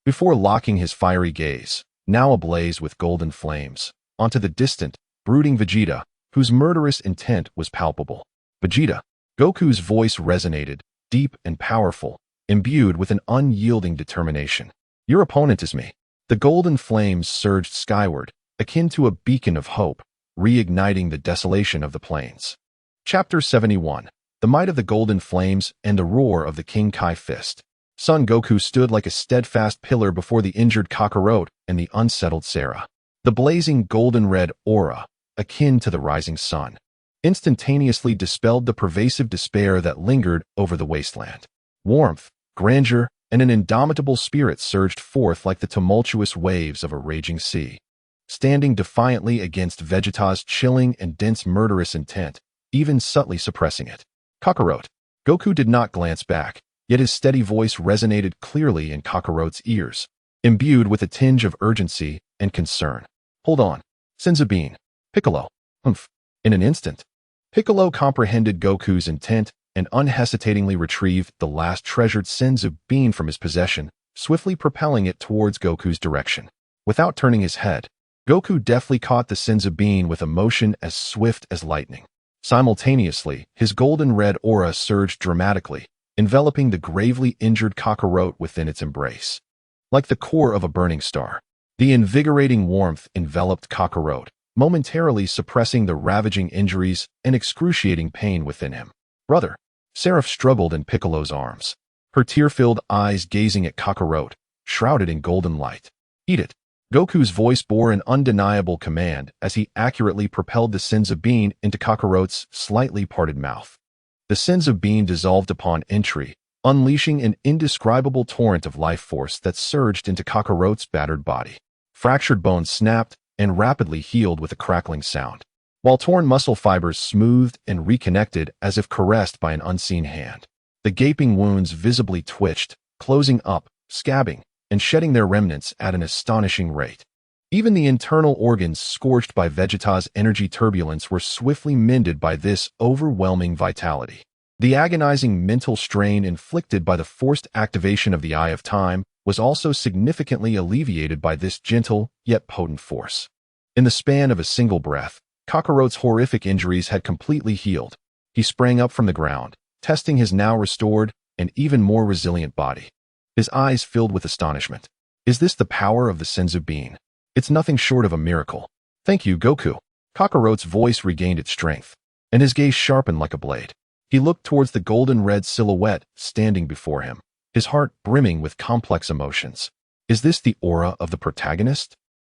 before locking his fiery gaze, now ablaze with golden flames, onto the distant, brooding Vegeta, whose murderous intent was palpable. Vegeta! Goku's voice resonated, deep and powerful, imbued with an unyielding determination. Your opponent is me. The golden flames surged skyward, akin to a beacon of hope, reigniting the desolation of the plains. Chapter 71. The Might of the Golden Flames and the Roar of the King Kai Fist. Son Goku stood like a steadfast pillar before the injured Kakarot and the unsettled Sera. The blazing golden-red aura, akin to the rising sun, instantaneously dispelled the pervasive despair that lingered over the wasteland. Warmth, grandeur, and an indomitable spirit surged forth like the tumultuous waves of a raging sea. Standing defiantly against Vegeta's chilling and dense murderous intent, even subtly suppressing it. Kakarot. Goku did not glance back, yet his steady voice resonated clearly in Kakarot's ears, imbued with a tinge of urgency and concern. Hold on. Sensei Piccolo. Humph. In an instant, Piccolo comprehended Goku's intent and unhesitatingly retrieved the last treasured Senzu bean from his possession, swiftly propelling it towards Goku's direction. Without turning his head, Goku deftly caught the Senzu bean with a motion as swift as lightning. Simultaneously, his golden red aura surged dramatically, enveloping the gravely injured Kakarot within its embrace. Like the core of a burning star, the invigorating warmth enveloped Kakarot, momentarily suppressing the ravaging injuries and excruciating pain within him. Brother. Sera struggled in Piccolo's arms, her tear-filled eyes gazing at Kakarot, shrouded in golden light. Eat it. Goku's voice bore an undeniable command as he accurately propelled the Senzu bean into Kakarot's slightly parted mouth. The Senzu bean dissolved upon entry, unleashing an indescribable torrent of life force that surged into Kakarot's battered body. Fractured bones snapped and rapidly healed with a crackling sound, while torn muscle fibers smoothed and reconnected as if caressed by an unseen hand. The gaping wounds visibly twitched, closing up, scabbing, and shedding their remnants at an astonishing rate. Even the internal organs scorched by Vegeta's energy turbulence were swiftly mended by this overwhelming vitality. The agonizing mental strain inflicted by the forced activation of the Eye of Time was also significantly alleviated by this gentle yet potent force. In the span of a single breath, Kakarot's horrific injuries had completely healed. He sprang up from the ground, testing his now restored and even more resilient body. His eyes filled with astonishment. Is this the power of the Senzu bean? It's nothing short of a miracle. Thank you, Goku. Kakarot's voice regained its strength, and his gaze sharpened like a blade. He looked towards the golden-red silhouette standing before him, his heart brimming with complex emotions. Is this the aura of the protagonist?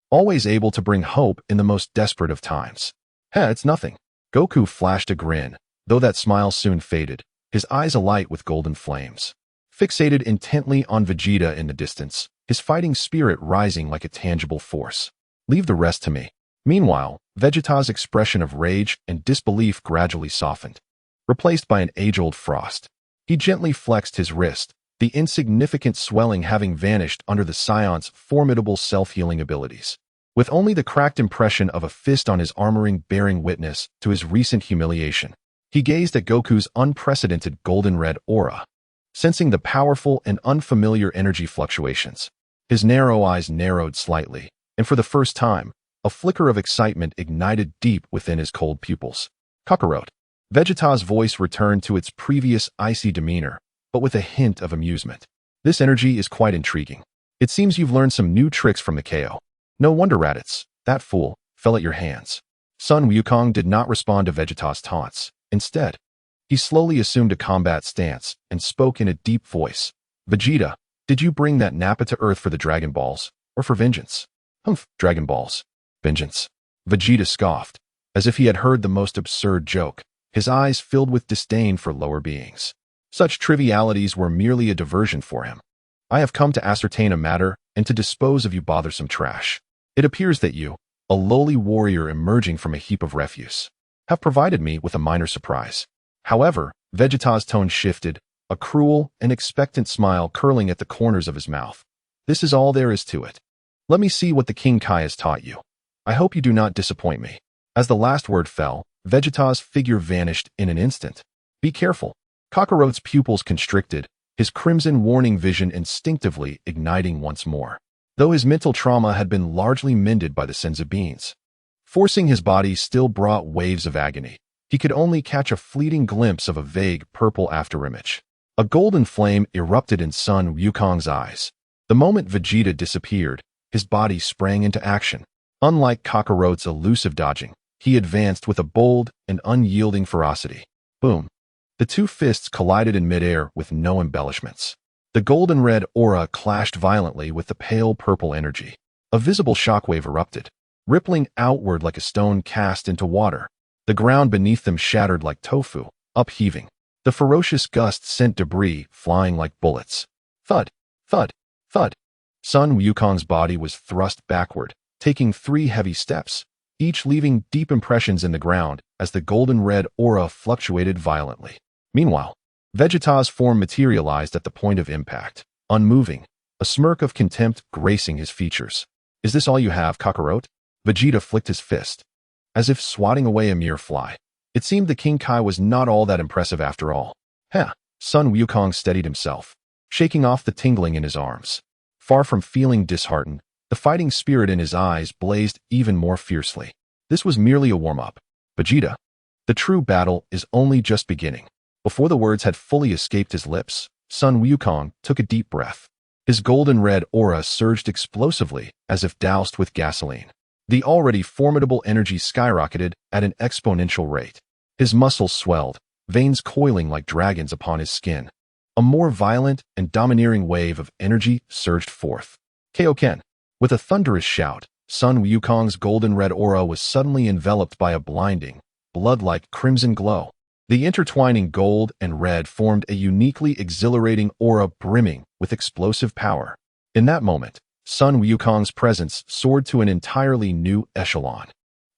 Always able to bring hope in the most desperate of times. It's nothing. Goku flashed a grin, though that smile soon faded, his eyes alight with golden flames. Fixated intently on Vegeta in the distance, his fighting spirit rising like a tangible force. Leave the rest to me. Meanwhile, Vegeta's expression of rage and disbelief gradually softened, replaced by an age-old frost. He gently flexed his wrist, the insignificant swelling having vanished under the Saiyans' formidable self-healing abilities. With only the cracked impression of a fist on his armoring bearing witness to his recent humiliation, he gazed at Goku's unprecedented golden-red aura, sensing the powerful and unfamiliar energy fluctuations. His narrow eyes narrowed slightly, and for the first time, a flicker of excitement ignited deep within his cold pupils. Kakarot. Vegeta's voice returned to its previous icy demeanor, but with a hint of amusement. This energy is quite intriguing. It seems you've learned some new tricks from the KO. No wonder Raditz, that fool, fell at your hands. Sun Wukong did not respond to Vegeta's taunts. Instead, he slowly assumed a combat stance and spoke in a deep voice. Vegeta, did you bring that Nappa to Earth for the Dragon Balls, or for vengeance? Humph, Dragon Balls. Vengeance. Vegeta scoffed, as if he had heard the most absurd joke, his eyes filled with disdain for lower beings. Such trivialities were merely a diversion for him. I have come to ascertain a matter and to dispose of you bothersome trash. It appears that you, a lowly warrior emerging from a heap of refuse, have provided me with a minor surprise. However, Vegeta's tone shifted, a cruel and expectant smile curling at the corners of his mouth. This is all there is to it. Let me see what the King Kai has taught you. I hope you do not disappoint me. As the last word fell, Vegeta's figure vanished in an instant. Be careful. Kakarot's pupils constricted, his crimson warning vision instinctively igniting once more. Though his mental trauma had been largely mended by the Senzu beans, forcing his body still brought waves of agony. He could only catch a fleeting glimpse of a vague purple afterimage. A golden flame erupted in Sun Wukong's eyes. The moment Vegeta disappeared, his body sprang into action. Unlike Kakarot's elusive dodging, he advanced with a bold and unyielding ferocity. Boom. The two fists collided in midair with no embellishments. The golden-red aura clashed violently with the pale purple energy. A visible shockwave erupted, rippling outward like a stone cast into water. The ground beneath them shattered like tofu, upheaving. The ferocious gusts sent debris flying like bullets. Thud, thud, thud. Sun Wukong's body was thrust backward, taking 3 heavy steps, each leaving deep impressions in the ground as the golden-red aura fluctuated violently. Meanwhile, Vegeta's form materialized at the point of impact, unmoving, a smirk of contempt gracing his features. "Is this all you have, Kakarot?" Vegeta flicked his fist, as if swatting away a mere fly. It seemed the King Kai was not all that impressive after all. Heh, Sun Wukong steadied himself, shaking off the tingling in his arms. Far from feeling disheartened, the fighting spirit in his eyes blazed even more fiercely. This was merely a warm-up. Vegeta, the true battle is only just beginning. Before the words had fully escaped his lips, Sun Wukong took a deep breath. His golden-red aura surged explosively as if doused with gasoline. The already formidable energy skyrocketed at an exponential rate. His muscles swelled, veins coiling like dragons upon his skin. A more violent and domineering wave of energy surged forth. Kaioken. With a thunderous shout, Sun Wukong's golden-red aura was suddenly enveloped by a blinding, blood-like crimson glow. The intertwining gold and red formed a uniquely exhilarating aura brimming with explosive power. In that moment, Sun Wukong's presence soared to an entirely new echelon.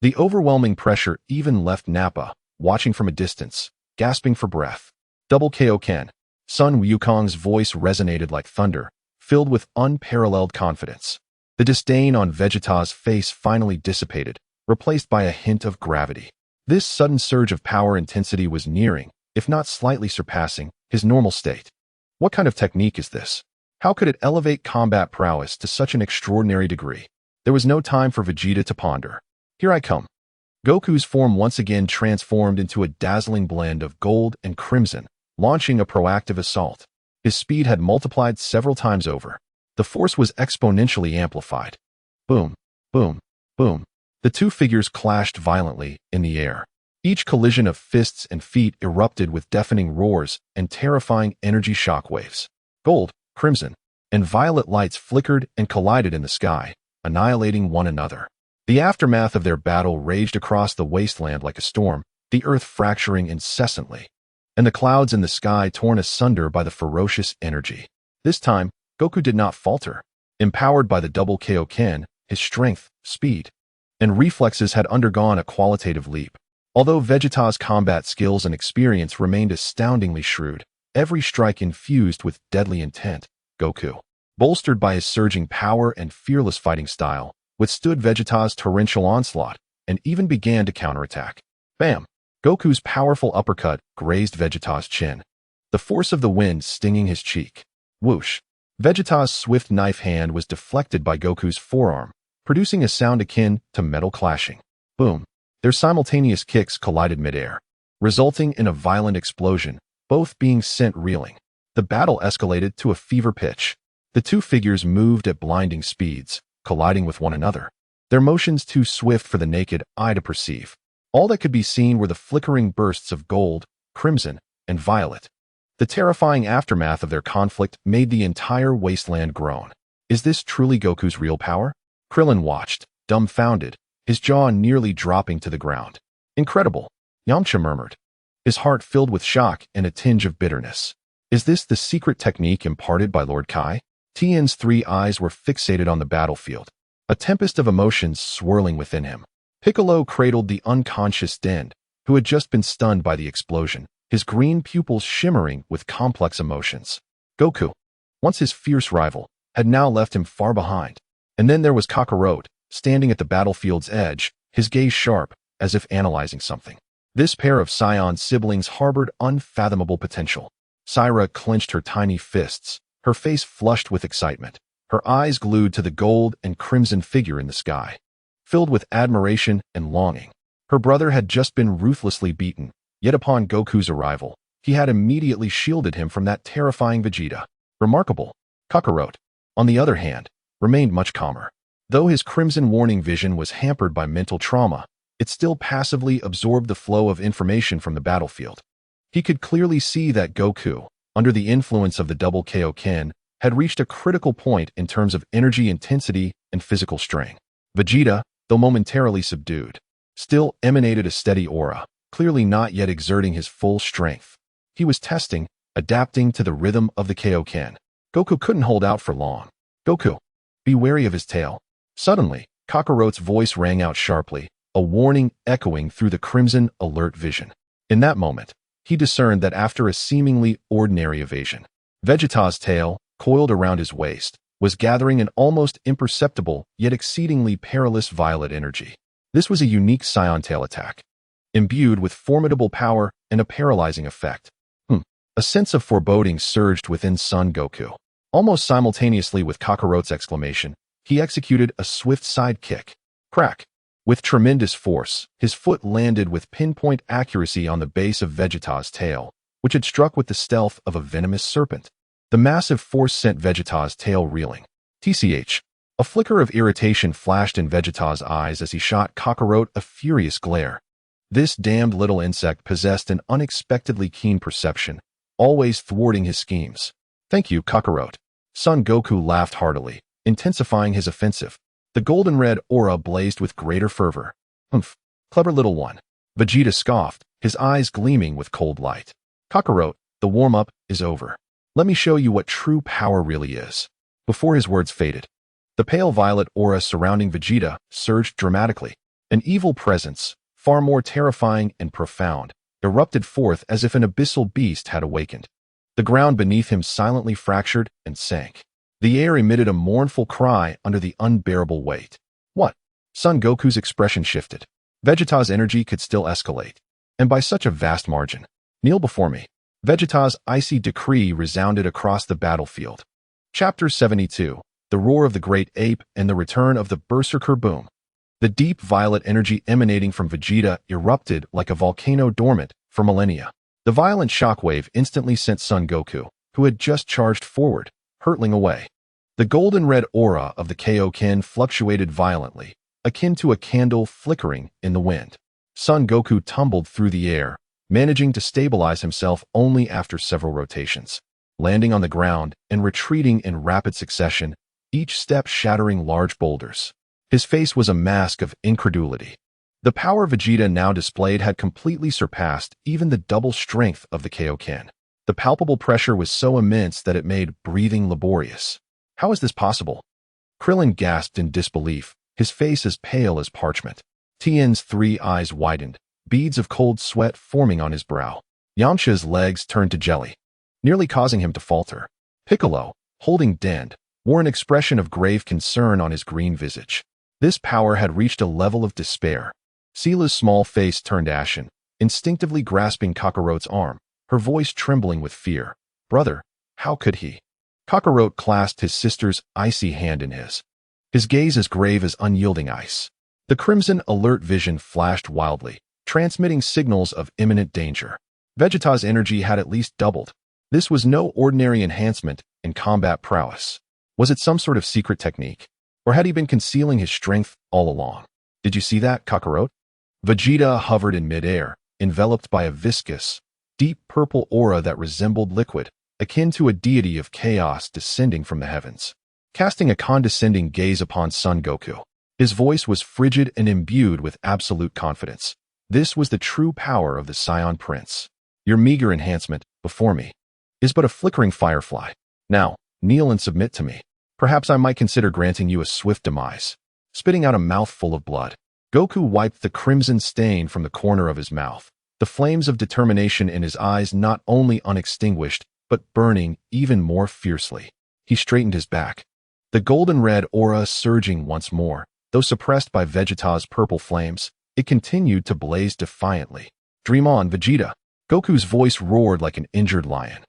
The overwhelming pressure even left Nappa, watching from a distance, gasping for breath. Double Kaioken. Sun Wukong's voice resonated like thunder, filled with unparalleled confidence. The disdain on Vegeta's face finally dissipated, replaced by a hint of gravity. This sudden surge of power intensity was nearing, if not slightly surpassing, his normal state. What kind of technique is this? How could it elevate combat prowess to such an extraordinary degree? There was no time for Vegeta to ponder. Here I come. Goku's form once again transformed into a dazzling blend of gold and crimson, launching a proactive assault. His speed had multiplied several times over. The force was exponentially amplified. Boom, boom, boom. The two figures clashed violently in the air. Each collision of fists and feet erupted with deafening roars and terrifying energy shockwaves. Gold, crimson, and violet lights flickered and collided in the sky, annihilating one another. The aftermath of their battle raged across the wasteland like a storm, the earth fracturing incessantly, and the clouds in the sky torn asunder by the ferocious energy. This time, Goku did not falter. Empowered by the double Kaioken, his strength, speed, and reflexes had undergone a qualitative leap. Although Vegeta's combat skills and experience remained astoundingly shrewd, every strike infused with deadly intent, Goku, bolstered by his surging power and fearless fighting style, withstood Vegeta's torrential onslaught and even began to counterattack. Bam! Goku's powerful uppercut grazed Vegeta's chin, the force of the wind stinging his cheek. Whoosh! Vegeta's swift knife hand was deflected by Goku's forearm, producing a sound akin to metal clashing. Boom! Their simultaneous kicks collided midair, resulting in a violent explosion, both being sent reeling. The battle escalated to a fever pitch. The two figures moved at blinding speeds, colliding with one another, their motions too swift for the naked eye to perceive. All that could be seen were the flickering bursts of gold, crimson, and violet. The terrifying aftermath of their conflict made the entire wasteland groan. Is this truly Goku's real power? Krillin watched, dumbfounded, his jaw nearly dropping to the ground. Incredible, Yamcha murmured, his heart filled with shock and a tinge of bitterness. Is this the secret technique imparted by Lord Kai? Tien's 3 eyes were fixated on the battlefield, a tempest of emotions swirling within him. Piccolo cradled the unconscious Dend, who had just been stunned by the explosion, his green pupils shimmering with complex emotions. Goku, once his fierce rival, had now left him far behind. And then there was Kakarot, standing at the battlefield's edge, his gaze sharp, as if analyzing something. This pair of Saiyan siblings harbored unfathomable potential. Sera clenched her tiny fists, her face flushed with excitement, her eyes glued to the gold and crimson figure in the sky, filled with admiration and longing. Her brother had just been ruthlessly beaten, yet upon Goku's arrival, he had immediately shielded him from that terrifying Vegeta. Remarkable. Kakarot, on the other hand, remained much calmer. Though his crimson warning vision was hampered by mental trauma, it still passively absorbed the flow of information from the battlefield. He could clearly see that Goku, under the influence of the double Kaioken, had reached a critical point in terms of energy intensity and physical strength. Vegeta, though momentarily subdued, still emanated a steady aura, clearly not yet exerting his full strength. He was testing, adapting to the rhythm of the Kaioken. Goku couldn't hold out for long. Goku, be wary of his tail. Suddenly, Kakarot's voice rang out sharply, a warning echoing through the crimson alert vision. In that moment, he discerned that after a seemingly ordinary evasion, Vegeta's tail, coiled around his waist, was gathering an almost imperceptible yet exceedingly perilous violet energy. This was a unique Scion tail attack, imbued with formidable power and a paralyzing effect. A sense of foreboding surged within Son Goku. Almost simultaneously with Kakarot's exclamation, he executed a swift side kick. Crack! With tremendous force, his foot landed with pinpoint accuracy on the base of Vegeta's tail, which had struck with the stealth of a venomous serpent. The massive force sent Vegeta's tail reeling. TCH. A flicker of irritation flashed in Vegeta's eyes as he shot Kakarot a furious glare. This damned little insect possessed an unexpectedly keen perception, always thwarting his schemes. Thank you, Kakarot. Son Goku laughed heartily, intensifying his offensive. The golden red aura blazed with greater fervor. Humph, clever little one. Vegeta scoffed, his eyes gleaming with cold light. Kakarot, the warm-up is over. Let me show you what true power really is. Before his words faded, the pale violet aura surrounding Vegeta surged dramatically. An evil presence, far more terrifying and profound, erupted forth as if an abyssal beast had awakened. The ground beneath him silently fractured and sank. The air emitted a mournful cry under the unbearable weight. What? Son Goku's expression shifted. Vegeta's energy could still escalate, and by such a vast margin. Kneel before me. Vegeta's icy decree resounded across the battlefield. Chapter 72. The Roar of the Great Ape and the Return of the Berserker Boom. The deep violet energy emanating from Vegeta erupted like a volcano dormant for millennia. The violent shockwave instantly sent Son Goku, who had just charged forward, hurtling away. The golden red aura of the Kaioken fluctuated violently, akin to a candle flickering in the wind. Son Goku tumbled through the air, managing to stabilize himself only after several rotations, landing on the ground and retreating in rapid succession, each step shattering large boulders. His face was a mask of incredulity. The power Vegeta now displayed had completely surpassed even the double strength of the Kaioken. The palpable pressure was so immense that it made breathing laborious. How is this possible? Krillin gasped in disbelief, his face as pale as parchment. Tien's 3 eyes widened, beads of cold sweat forming on his brow. Yamcha's legs turned to jelly, nearly causing him to falter. Piccolo, holding Dend, wore an expression of grave concern on his green visage. This power had reached a level of despair. Seela's small face turned ashen, instinctively grasping Kakarot's arm, her voice trembling with fear. Brother, how could he? Kakarot clasped his sister's icy hand in his gaze as grave as unyielding ice. The crimson alert vision flashed wildly, transmitting signals of imminent danger. Vegeta's energy had at least doubled. This was no ordinary enhancement in combat prowess. Was it some sort of secret technique? Or had he been concealing his strength all along? Did you see that, Kakarot? Vegeta hovered in midair, enveloped by a viscous, deep purple aura that resembled liquid, akin to a deity of chaos descending from the heavens. Casting a condescending gaze upon Son Goku, his voice was frigid and imbued with absolute confidence. This was the true power of the Scion Prince. Your meager enhancement, before me, is but a flickering firefly. Now, kneel and submit to me. Perhaps I might consider granting you a swift demise. Spitting out a mouthful of blood, Goku wiped the crimson stain from the corner of his mouth, the flames of determination in his eyes not only unextinguished, but burning even more fiercely. He straightened his back, the golden red aura surging once more. Though suppressed by Vegeta's purple flames, it continued to blaze defiantly. Dream on, Vegeta. Goku's voice roared like an injured lion.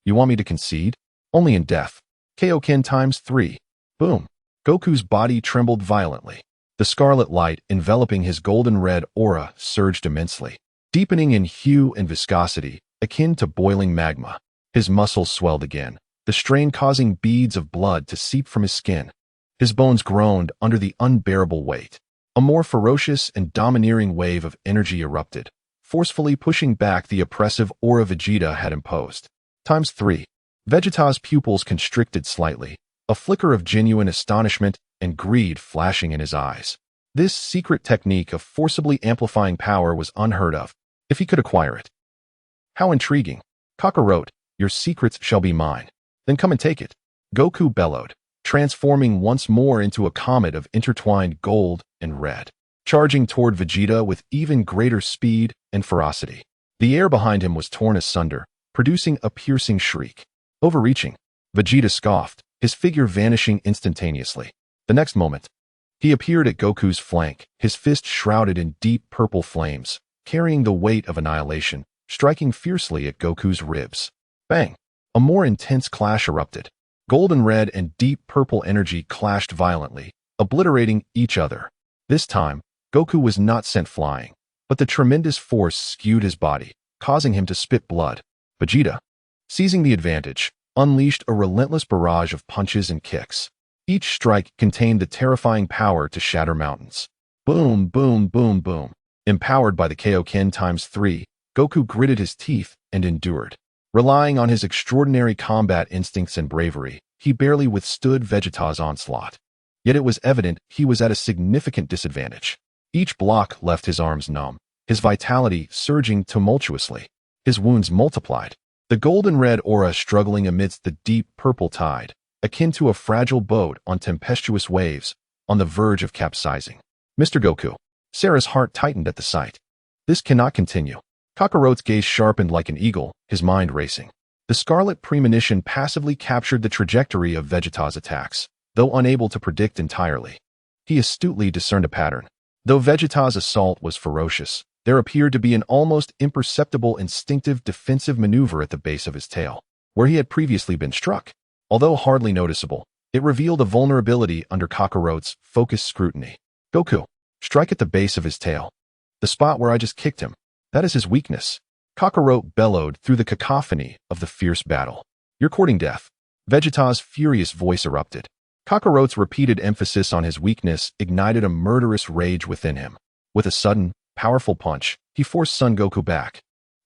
You want me to concede? Only in death. Kaioken times 3. Boom. Goku's body trembled violently. The scarlet light enveloping his golden red aura surged immensely, deepening in hue and viscosity, akin to boiling magma. His muscles swelled again, the strain causing beads of blood to seep from his skin. His bones groaned under the unbearable weight. A more ferocious and domineering wave of energy erupted, forcefully pushing back the oppressive aura Vegeta had imposed. Times 3. Vegeta's pupils constricted slightly, a flicker of genuine astonishment and greed flashing in his eyes. This secret technique of forcibly amplifying power was unheard of, if he could acquire it. How intriguing. Kakarot, your secrets shall be mine. Then come and take it. Goku bellowed, transforming once more into a comet of intertwined gold and red, charging toward Vegeta with even greater speed and ferocity. The air behind him was torn asunder, producing a piercing shriek. Overreaching, Vegeta scoffed, his figure vanishing instantaneously. The next moment, he appeared at Goku's flank, his fist shrouded in deep purple flames, carrying the weight of annihilation, striking fiercely at Goku's ribs. Bang! A more intense clash erupted. Golden red and deep purple energy clashed violently, obliterating each other. This time, Goku was not sent flying, but the tremendous force skewed his body, causing him to spit blood. Vegeta, seizing the advantage, unleashed a relentless barrage of punches and kicks. Each strike contained the terrifying power to shatter mountains. Boom, boom, boom, boom. Empowered by the Kaioken ×3, Goku gritted his teeth and endured. Relying on his extraordinary combat instincts and bravery, he barely withstood Vegeta's onslaught. Yet it was evident he was at a significant disadvantage. Each block left his arms numb, his vitality surging tumultuously. His wounds multiplied, the golden red aura struggling amidst the deep purple tide, akin to a fragile boat on tempestuous waves, on the verge of capsizing. Mr. Goku. Sera's heart tightened at the sight. This cannot continue. Kakarot's gaze sharpened like an eagle, his mind racing. The Scarlet Premonition passively captured the trajectory of Vegeta's attacks, though unable to predict entirely. He astutely discerned a pattern. Though Vegeta's assault was ferocious, there appeared to be an almost imperceptible instinctive defensive maneuver at the base of his tail, where he had previously been struck. Although hardly noticeable, it revealed a vulnerability under Kakarot's focused scrutiny. Goku, strike at the base of his tail. The spot where I just kicked him. That is his weakness. Kakarot bellowed through the cacophony of the fierce battle. You're courting death. Vegeta's furious voice erupted. Kakarot's repeated emphasis on his weakness ignited a murderous rage within him. With a sudden, powerful punch, he forced Son Goku back,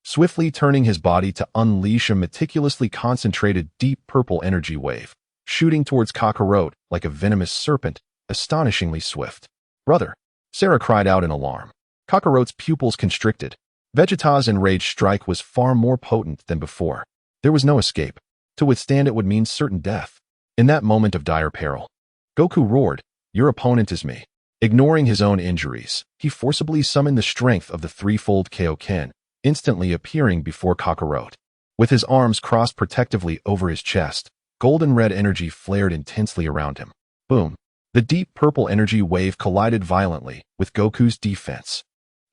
swiftly turning his body to unleash a meticulously concentrated deep purple energy wave, shooting towards Kakarot like a venomous serpent, astonishingly swift. Brother! Sera cried out in alarm. Kakarot's pupils constricted. Vegeta's enraged strike was far more potent than before. There was no escape. To withstand it would mean certain death. In that moment of dire peril, Goku roared, "Your opponent is me." Ignoring his own injuries, he forcibly summoned the strength of the threefold Kaioken, instantly appearing before Kakarot. With his arms crossed protectively over his chest, golden red energy flared intensely around him. Boom! The deep purple energy wave collided violently with Goku's defense.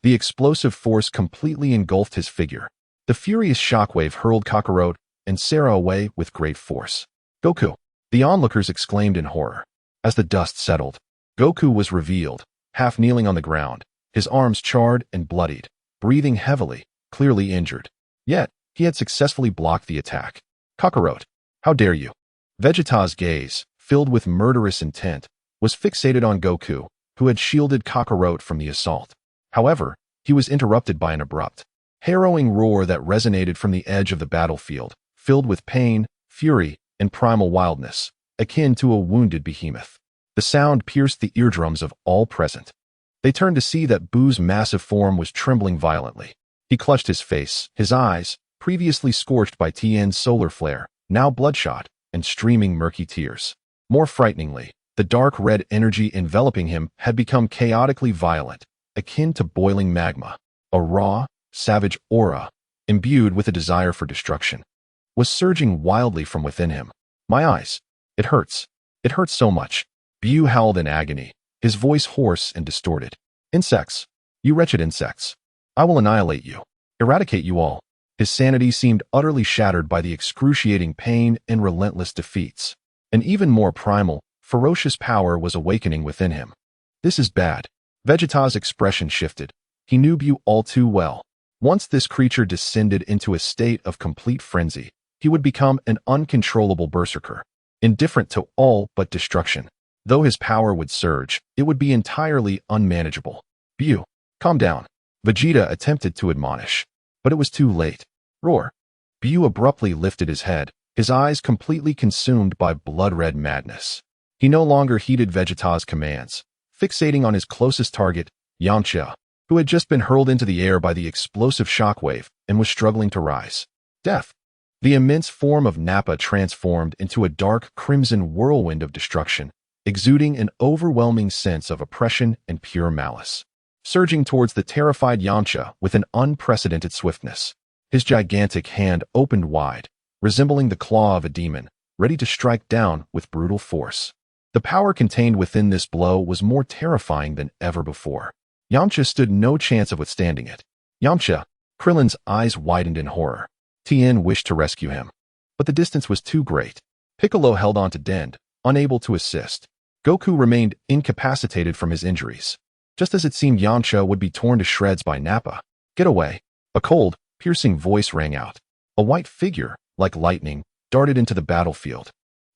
The explosive force completely engulfed his figure. The furious shockwave hurled Kakarot and Sera away with great force. Goku! The onlookers exclaimed in horror. As the dust settled, Goku was revealed, half kneeling on the ground, his arms charred and bloodied, breathing heavily, clearly injured. Yet, he had successfully blocked the attack. Kakarot, how dare you? Vegeta's gaze, filled with murderous intent, was fixated on Goku, who had shielded Kakarot from the assault. However, he was interrupted by an abrupt, harrowing roar that resonated from the edge of the battlefield, filled with pain, fury, and primal wildness, akin to a wounded behemoth. The sound pierced the eardrums of all present. They turned to see that Buu's massive form was trembling violently. He clutched his face, his eyes, previously scorched by Tien's solar flare, now bloodshot, and streaming murky tears. More frighteningly, the dark red energy enveloping him had become chaotically violent, akin to boiling magma. A raw, savage aura, imbued with a desire for destruction, was surging wildly from within him. My eyes. It hurts. It hurts so much. Buu howled in agony, his voice hoarse and distorted. Insects. You wretched insects. I will annihilate you. Eradicate you all. His sanity seemed utterly shattered by the excruciating pain and relentless defeats. An even more primal, ferocious power was awakening within him. This is bad. Vegeta's expression shifted. He knew Buu all too well. Once this creature descended into a state of complete frenzy, he would become an uncontrollable berserker, indifferent to all but destruction. Though his power would surge, it would be entirely unmanageable. Buu, calm down. Vegeta attempted to admonish, but it was too late. Roar. Buu abruptly lifted his head, his eyes completely consumed by blood-red madness. He no longer heeded Vegeta's commands, fixating on his closest target, Yamcha, who had just been hurled into the air by the explosive shockwave and was struggling to rise. Death. The immense form of Nappa transformed into a dark crimson whirlwind of destruction, exuding an overwhelming sense of oppression and pure malice. Surging towards the terrified Yamcha with an unprecedented swiftness. His gigantic hand opened wide, resembling the claw of a demon, ready to strike down with brutal force. The power contained within this blow was more terrifying than ever before. Yamcha stood no chance of withstanding it. Yamcha, Krillin's eyes widened in horror. Tien wished to rescue him, but the distance was too great. Piccolo held on to Dend, unable to assist. Goku remained incapacitated from his injuries. Just as it seemed Yamcha would be torn to shreds by Nappa. Get away. A cold, piercing voice rang out. A white figure, like lightning, darted into the battlefield.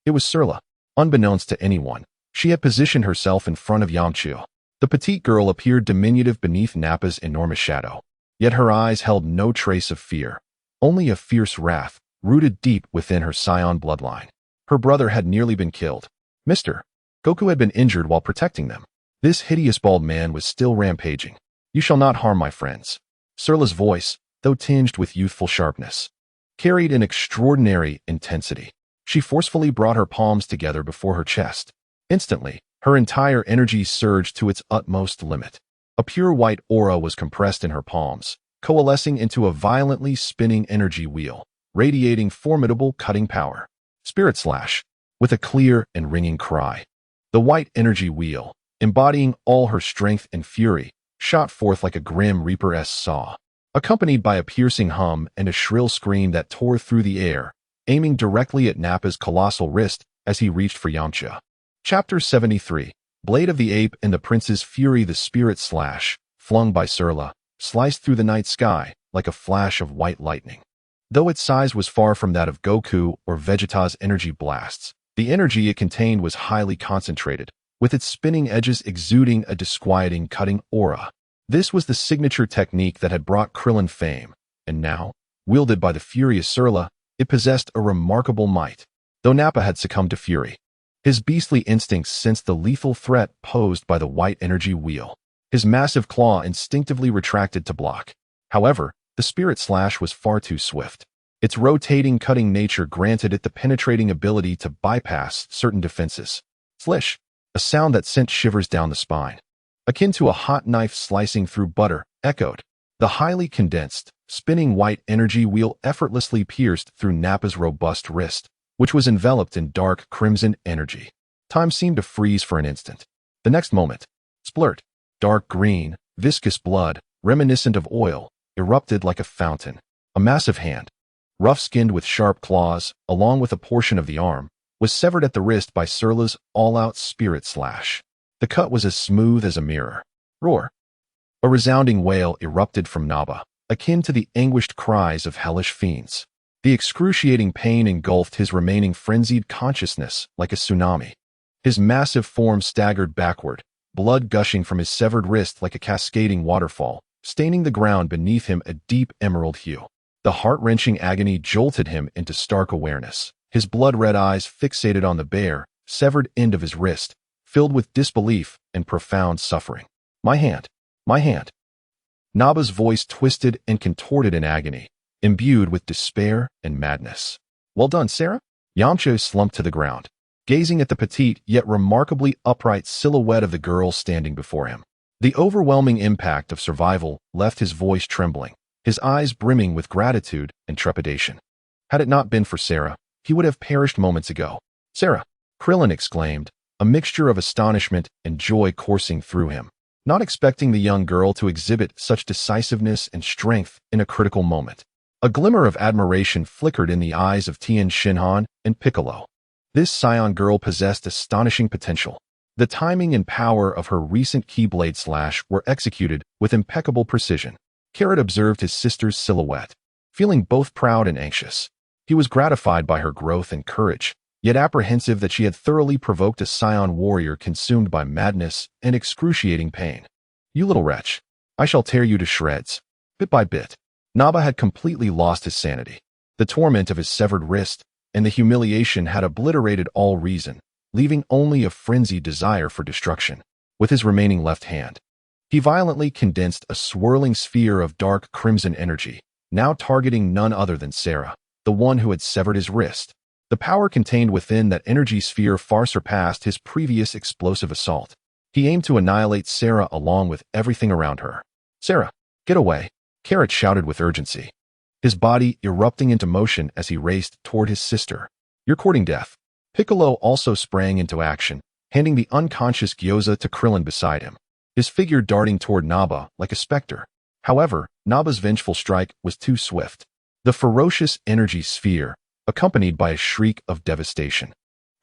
It was Sera. Unbeknownst to anyone, she had positioned herself in front of Yamcha. The petite girl appeared diminutive beneath Nappa's enormous shadow. Yet her eyes held no trace of fear, only a fierce wrath, rooted deep within her scion bloodline. Her brother had nearly been killed. Mr. Goku had been injured while protecting them. This hideous bald man was still rampaging. You shall not harm my friends. Sera's voice, though tinged with youthful sharpness, carried an extraordinary intensity. She forcefully brought her palms together before her chest. Instantly, her entire energy surged to its utmost limit. A pure white aura was compressed in her palms, coalescing into a violently spinning energy wheel, radiating formidable cutting power. Spirit Slash. With a clear and ringing cry, the white energy wheel, embodying all her strength and fury, shot forth like a grim reaper-esque saw, accompanied by a piercing hum and a shrill scream that tore through the air, aiming directly at Nappa's colossal wrist as he reached for Yamcha. Chapter 73. Blade of the Ape and the Prince's Fury. The Spirit Slash, flung by Sera, sliced through the night sky like a flash of white lightning. Though its size was far from that of Goku or Vegeta's energy blasts, the energy it contained was highly concentrated, with its spinning edges exuding a disquieting cutting aura. This was the signature technique that had brought Krillin fame, and now, wielded by the furious Sera, it possessed a remarkable might. Though Nappa had succumbed to fury, his beastly instincts sensed the lethal threat posed by the white energy wheel. His massive claw instinctively retracted to block. However, the Spirit Slash was far too swift. Its rotating, cutting nature granted it the penetrating ability to bypass certain defenses. Slish, a sound that sent shivers down the spine, akin to a hot knife slicing through butter, echoed. The highly condensed, spinning white energy wheel effortlessly pierced through Nappa's robust wrist, which was enveloped in dark crimson energy. Time seemed to freeze for an instant. The next moment, splurt, dark green, viscous blood, reminiscent of oil, erupted like a fountain. A massive hand, rough-skinned with sharp claws, along with a portion of the arm, was severed at the wrist by Sera's all-out Spirit Slash. The cut was as smooth as a mirror. Roar. A resounding wail erupted from Nappa, akin to the anguished cries of hellish fiends. The excruciating pain engulfed his remaining frenzied consciousness like a tsunami. His massive form staggered backward, blood gushing from his severed wrist like a cascading waterfall, staining the ground beneath him a deep emerald hue. The heart-wrenching agony jolted him into stark awareness. His blood-red eyes fixated on the bare, severed end of his wrist, filled with disbelief and profound suffering. My hand. My hand. Nappa's voice twisted and contorted in agony, imbued with despair and madness. Well done, Sera? Yamcha slumped to the ground, gazing at the petite yet remarkably upright silhouette of the girl standing before him. The overwhelming impact of survival left his voice trembling, his eyes brimming with gratitude and trepidation. Had it not been for Sera, he would have perished moments ago. Sera! Krillin exclaimed, a mixture of astonishment and joy coursing through him, not expecting the young girl to exhibit such decisiveness and strength in a critical moment. A glimmer of admiration flickered in the eyes of Tien Shinhan and Piccolo. This Saiyan girl possessed astonishing potential. The timing and power of her recent Keyblade slash were executed with impeccable precision. Carrot observed his sister's silhouette, feeling both proud and anxious. He was gratified by her growth and courage, yet apprehensive that she had thoroughly provoked a Scion warrior consumed by madness and excruciating pain. You little wretch, I shall tear you to shreds. Bit by bit, Nappa had completely lost his sanity. The torment of his severed wrist and the humiliation had obliterated all reason, leaving only a frenzied desire for destruction. with his remaining left hand. He violently condensed a swirling sphere of dark crimson energy, now targeting none other than Sera, the one who had severed his wrist. The power contained within that energy sphere far surpassed his previous explosive assault. He aimed to annihilate Sera along with everything around her. "Sera, get away," Carrot shouted with urgency, his body erupting into motion as he raced toward his sister. "You're courting death." Piccolo also sprang into action, handing the unconscious Gyoza to Krillin beside him, his figure darting toward Naba like a specter. However, Naba's vengeful strike was too swift. The ferocious energy sphere, accompanied by a shriek of devastation,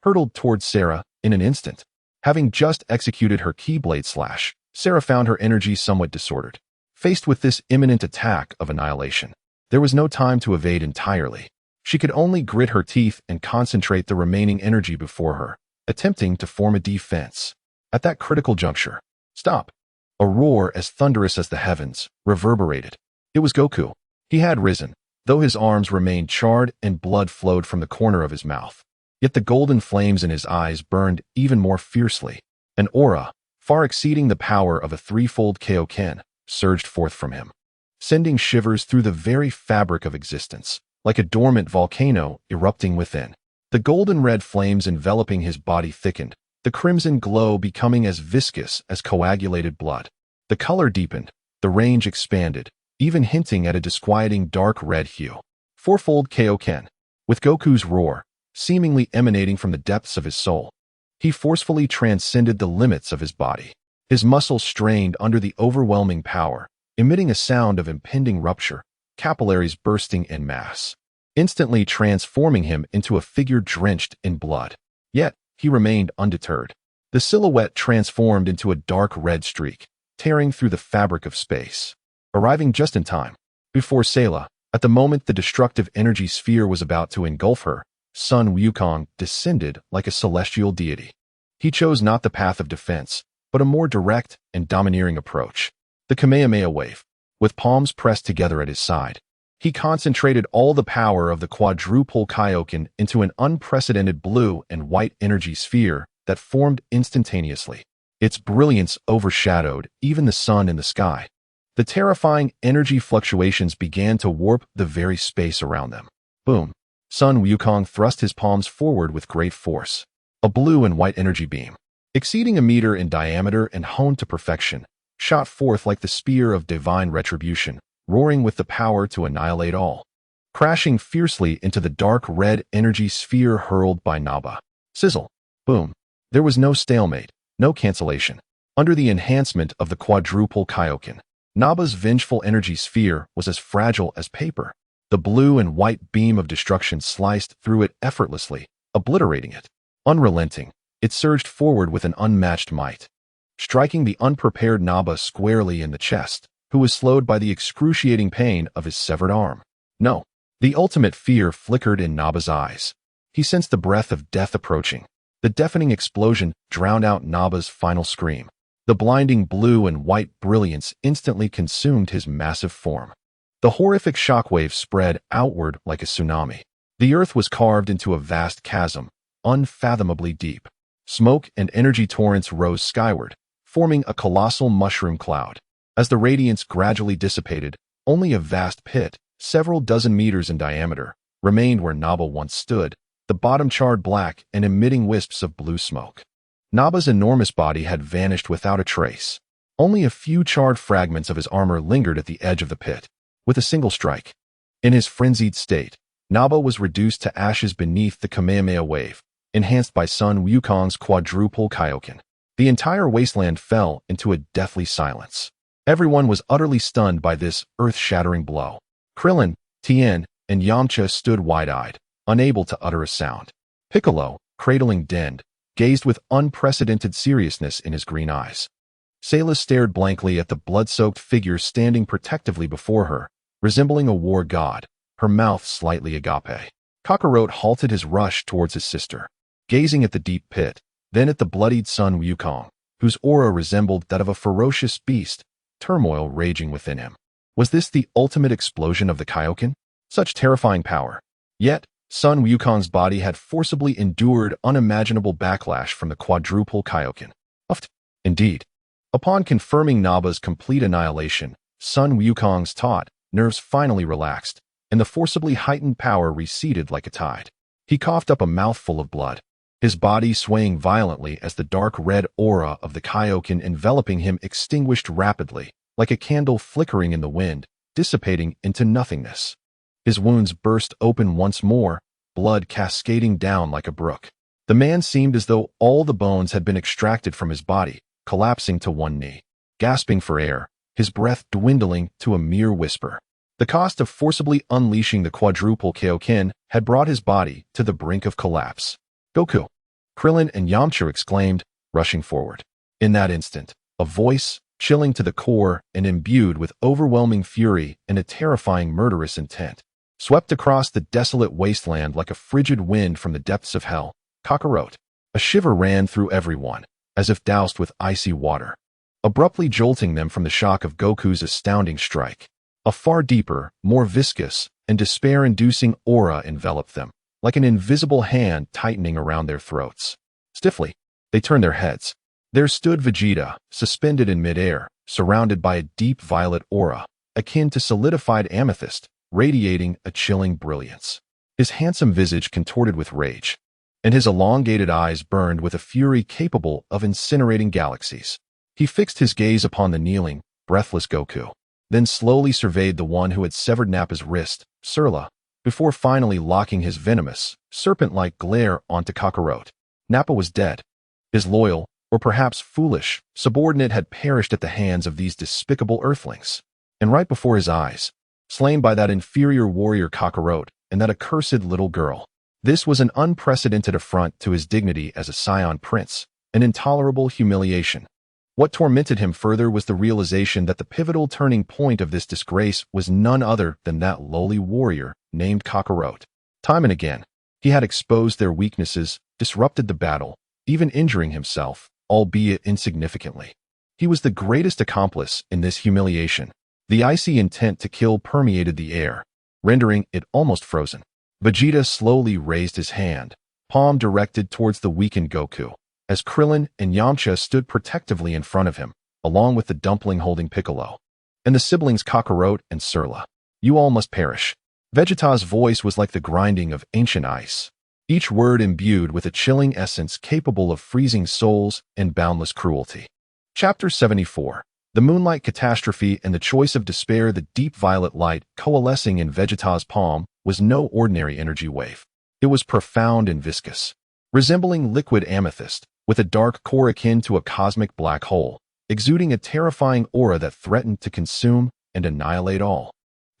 hurtled toward Sera in an instant. Having just executed her Keyblade slash, Sera found her energy somewhat disordered. Faced with this imminent attack of annihilation, there was no time to evade entirely. She could only grit her teeth and concentrate the remaining energy before her, attempting to form a defense. At that critical juncture, "Stop!" A roar as thunderous as the heavens reverberated. It was Goku. He had risen, though his arms remained charred and blood flowed from the corner of his mouth. Yet the golden flames in his eyes burned even more fiercely. An aura, far exceeding the power of a threefold Kaioken, surged forth from him, sending shivers through the very fabric of existence, like a dormant volcano erupting within. The golden red flames enveloping his body thickened, the crimson glow becoming as viscous as coagulated blood. The color deepened, the range expanded, even hinting at a disquieting dark red hue. Fourfold Kaioken, with Goku's roar, seemingly emanating from the depths of his soul. He forcefully transcended the limits of his body. His muscles strained under the overwhelming power, emitting a sound of impending rupture, capillaries bursting en masse, instantly transforming him into a figure drenched in blood. Yet, he remained undeterred. The silhouette transformed into a dark red streak, tearing through the fabric of space, arriving just in time. Before Sela, at the moment the destructive energy sphere was about to engulf her, Sun Wukong descended like a celestial deity. He chose not the path of defense, but a more direct and domineering approach. The Kamehameha wave, with palms pressed together at his side. He concentrated all the power of the quadruple Kaioken into an unprecedented blue and white energy sphere that formed instantaneously. Its brilliance overshadowed even the sun in the sky. The terrifying energy fluctuations began to warp the very space around them. Boom! Sun Wukong thrust his palms forward with great force. A blue and white energy beam, exceeding a meter in diameter and honed to perfection, shot forth like the spear of divine retribution, roaring with the power to annihilate all. Crashing fiercely into the dark red energy sphere hurled by Naba. Sizzle! Boom! There was no stalemate, no cancellation. Under the enhancement of the quadruple Kaioken, Naba's vengeful energy sphere was as fragile as paper. The blue and white beam of destruction sliced through it effortlessly, obliterating it. Unrelenting, it surged forward with an unmatched might, striking the unprepared Naba squarely in the chest, who was slowed by the excruciating pain of his severed arm. No. The ultimate fear flickered in Naba's eyes. He sensed the breath of death approaching. The deafening explosion drowned out Naba's final scream. The blinding blue and white brilliance instantly consumed his massive form. The horrific shockwave spread outward like a tsunami. The earth was carved into a vast chasm, unfathomably deep. Smoke and energy torrents rose skyward, forming a colossal mushroom cloud. As the radiance gradually dissipated, only a vast pit, several dozen meters in diameter, remained where Naba once stood, the bottom charred black and emitting wisps of blue smoke. Naba's enormous body had vanished without a trace. Only a few charred fragments of his armor lingered at the edge of the pit. With a single strike, in his frenzied state, Naba was reduced to ashes beneath the Kamehameha wave, enhanced by Sun Wukong's quadruple Kaioken. The entire wasteland fell into a deathly silence. Everyone was utterly stunned by this earth-shattering blow. Krillin, Tien, and Yamcha stood wide-eyed, unable to utter a sound. Piccolo, cradling Dend, gazed with unprecedented seriousness in his green eyes. Sayla stared blankly at the blood-soaked figure standing protectively before her, resembling a war god, her mouth slightly agape. Kakarot halted his rush towards his sister, gazing at the deep pit, then at the bloodied Sun Wukong, whose aura resembled that of a ferocious beast, turmoil raging within him. Was this the ultimate explosion of the Kaioken? Such terrifying power. Yet, Sun Wukong's body had forcibly endured unimaginable backlash from the quadruple Kaioken. Indeed, upon confirming Naba's complete annihilation, Sun Wukong's taut nerves finally relaxed, and the forcibly heightened power receded like a tide. He coughed up a mouthful of blood, his body swaying violently as the dark red aura of the Kaioshin enveloping him extinguished rapidly, like a candle flickering in the wind, dissipating into nothingness. His wounds burst open once more, blood cascading down like a brook. The man seemed as though all the bones had been extracted from his body, collapsing to one knee, gasping for air, his breath dwindling to a mere whisper. The cost of forcibly unleashing the quadruple Kaioshin had brought his body to the brink of collapse. Goku! Krillin and Yamcha exclaimed, rushing forward. In that instant, a voice, chilling to the core and imbued with overwhelming fury and a terrifying murderous intent, swept across the desolate wasteland like a frigid wind from the depths of hell. Kakarot. A shiver ran through everyone, as if doused with icy water, abruptly jolting them from the shock of Goku's astounding strike. A far deeper, more viscous, and despair-inducing aura enveloped them, like an invisible hand tightening around their throats. Stiffly, they turned their heads. There stood Vegeta, suspended in midair, surrounded by a deep violet aura, akin to solidified amethyst, radiating a chilling brilliance. His handsome visage contorted with rage, and his elongated eyes burned with a fury capable of incinerating galaxies. He fixed his gaze upon the kneeling, breathless Goku, then slowly surveyed the one who had severed Nappa's wrist, Sera, before finally locking his venomous, serpent-like glare onto Kakarot. Nappa was dead. His loyal, or perhaps foolish, subordinate had perished at the hands of these despicable earthlings. And right before his eyes, slain by that inferior warrior Kakarot and that accursed little girl. This was an unprecedented affront to his dignity as a Scion prince, an intolerable humiliation. What tormented him further was the realization that the pivotal turning point of this disgrace was none other than that lowly warrior named Kakarot. Time and again, he had exposed their weaknesses, disrupted the battle, even injuring himself, albeit insignificantly. He was the greatest accomplice in this humiliation. The icy intent to kill permeated the air, rendering it almost frozen. Vegeta slowly raised his hand, palm directed towards the weakened Goku, as Krillin and Yamcha stood protectively in front of him, along with the dumpling holding Piccolo, and the siblings Kakarot and Sera. You all must perish. Vegeta's voice was like the grinding of ancient ice, each word imbued with a chilling essence capable of freezing souls and boundless cruelty. Chapter 74. The Moonlight Catastrophe and the Choice of Despair. The deep violet light coalescing in Vegeta's palm was no ordinary energy wave. It was profound and viscous, resembling liquid amethyst, with a dark core akin to a cosmic black hole, exuding a terrifying aura that threatened to consume and annihilate all.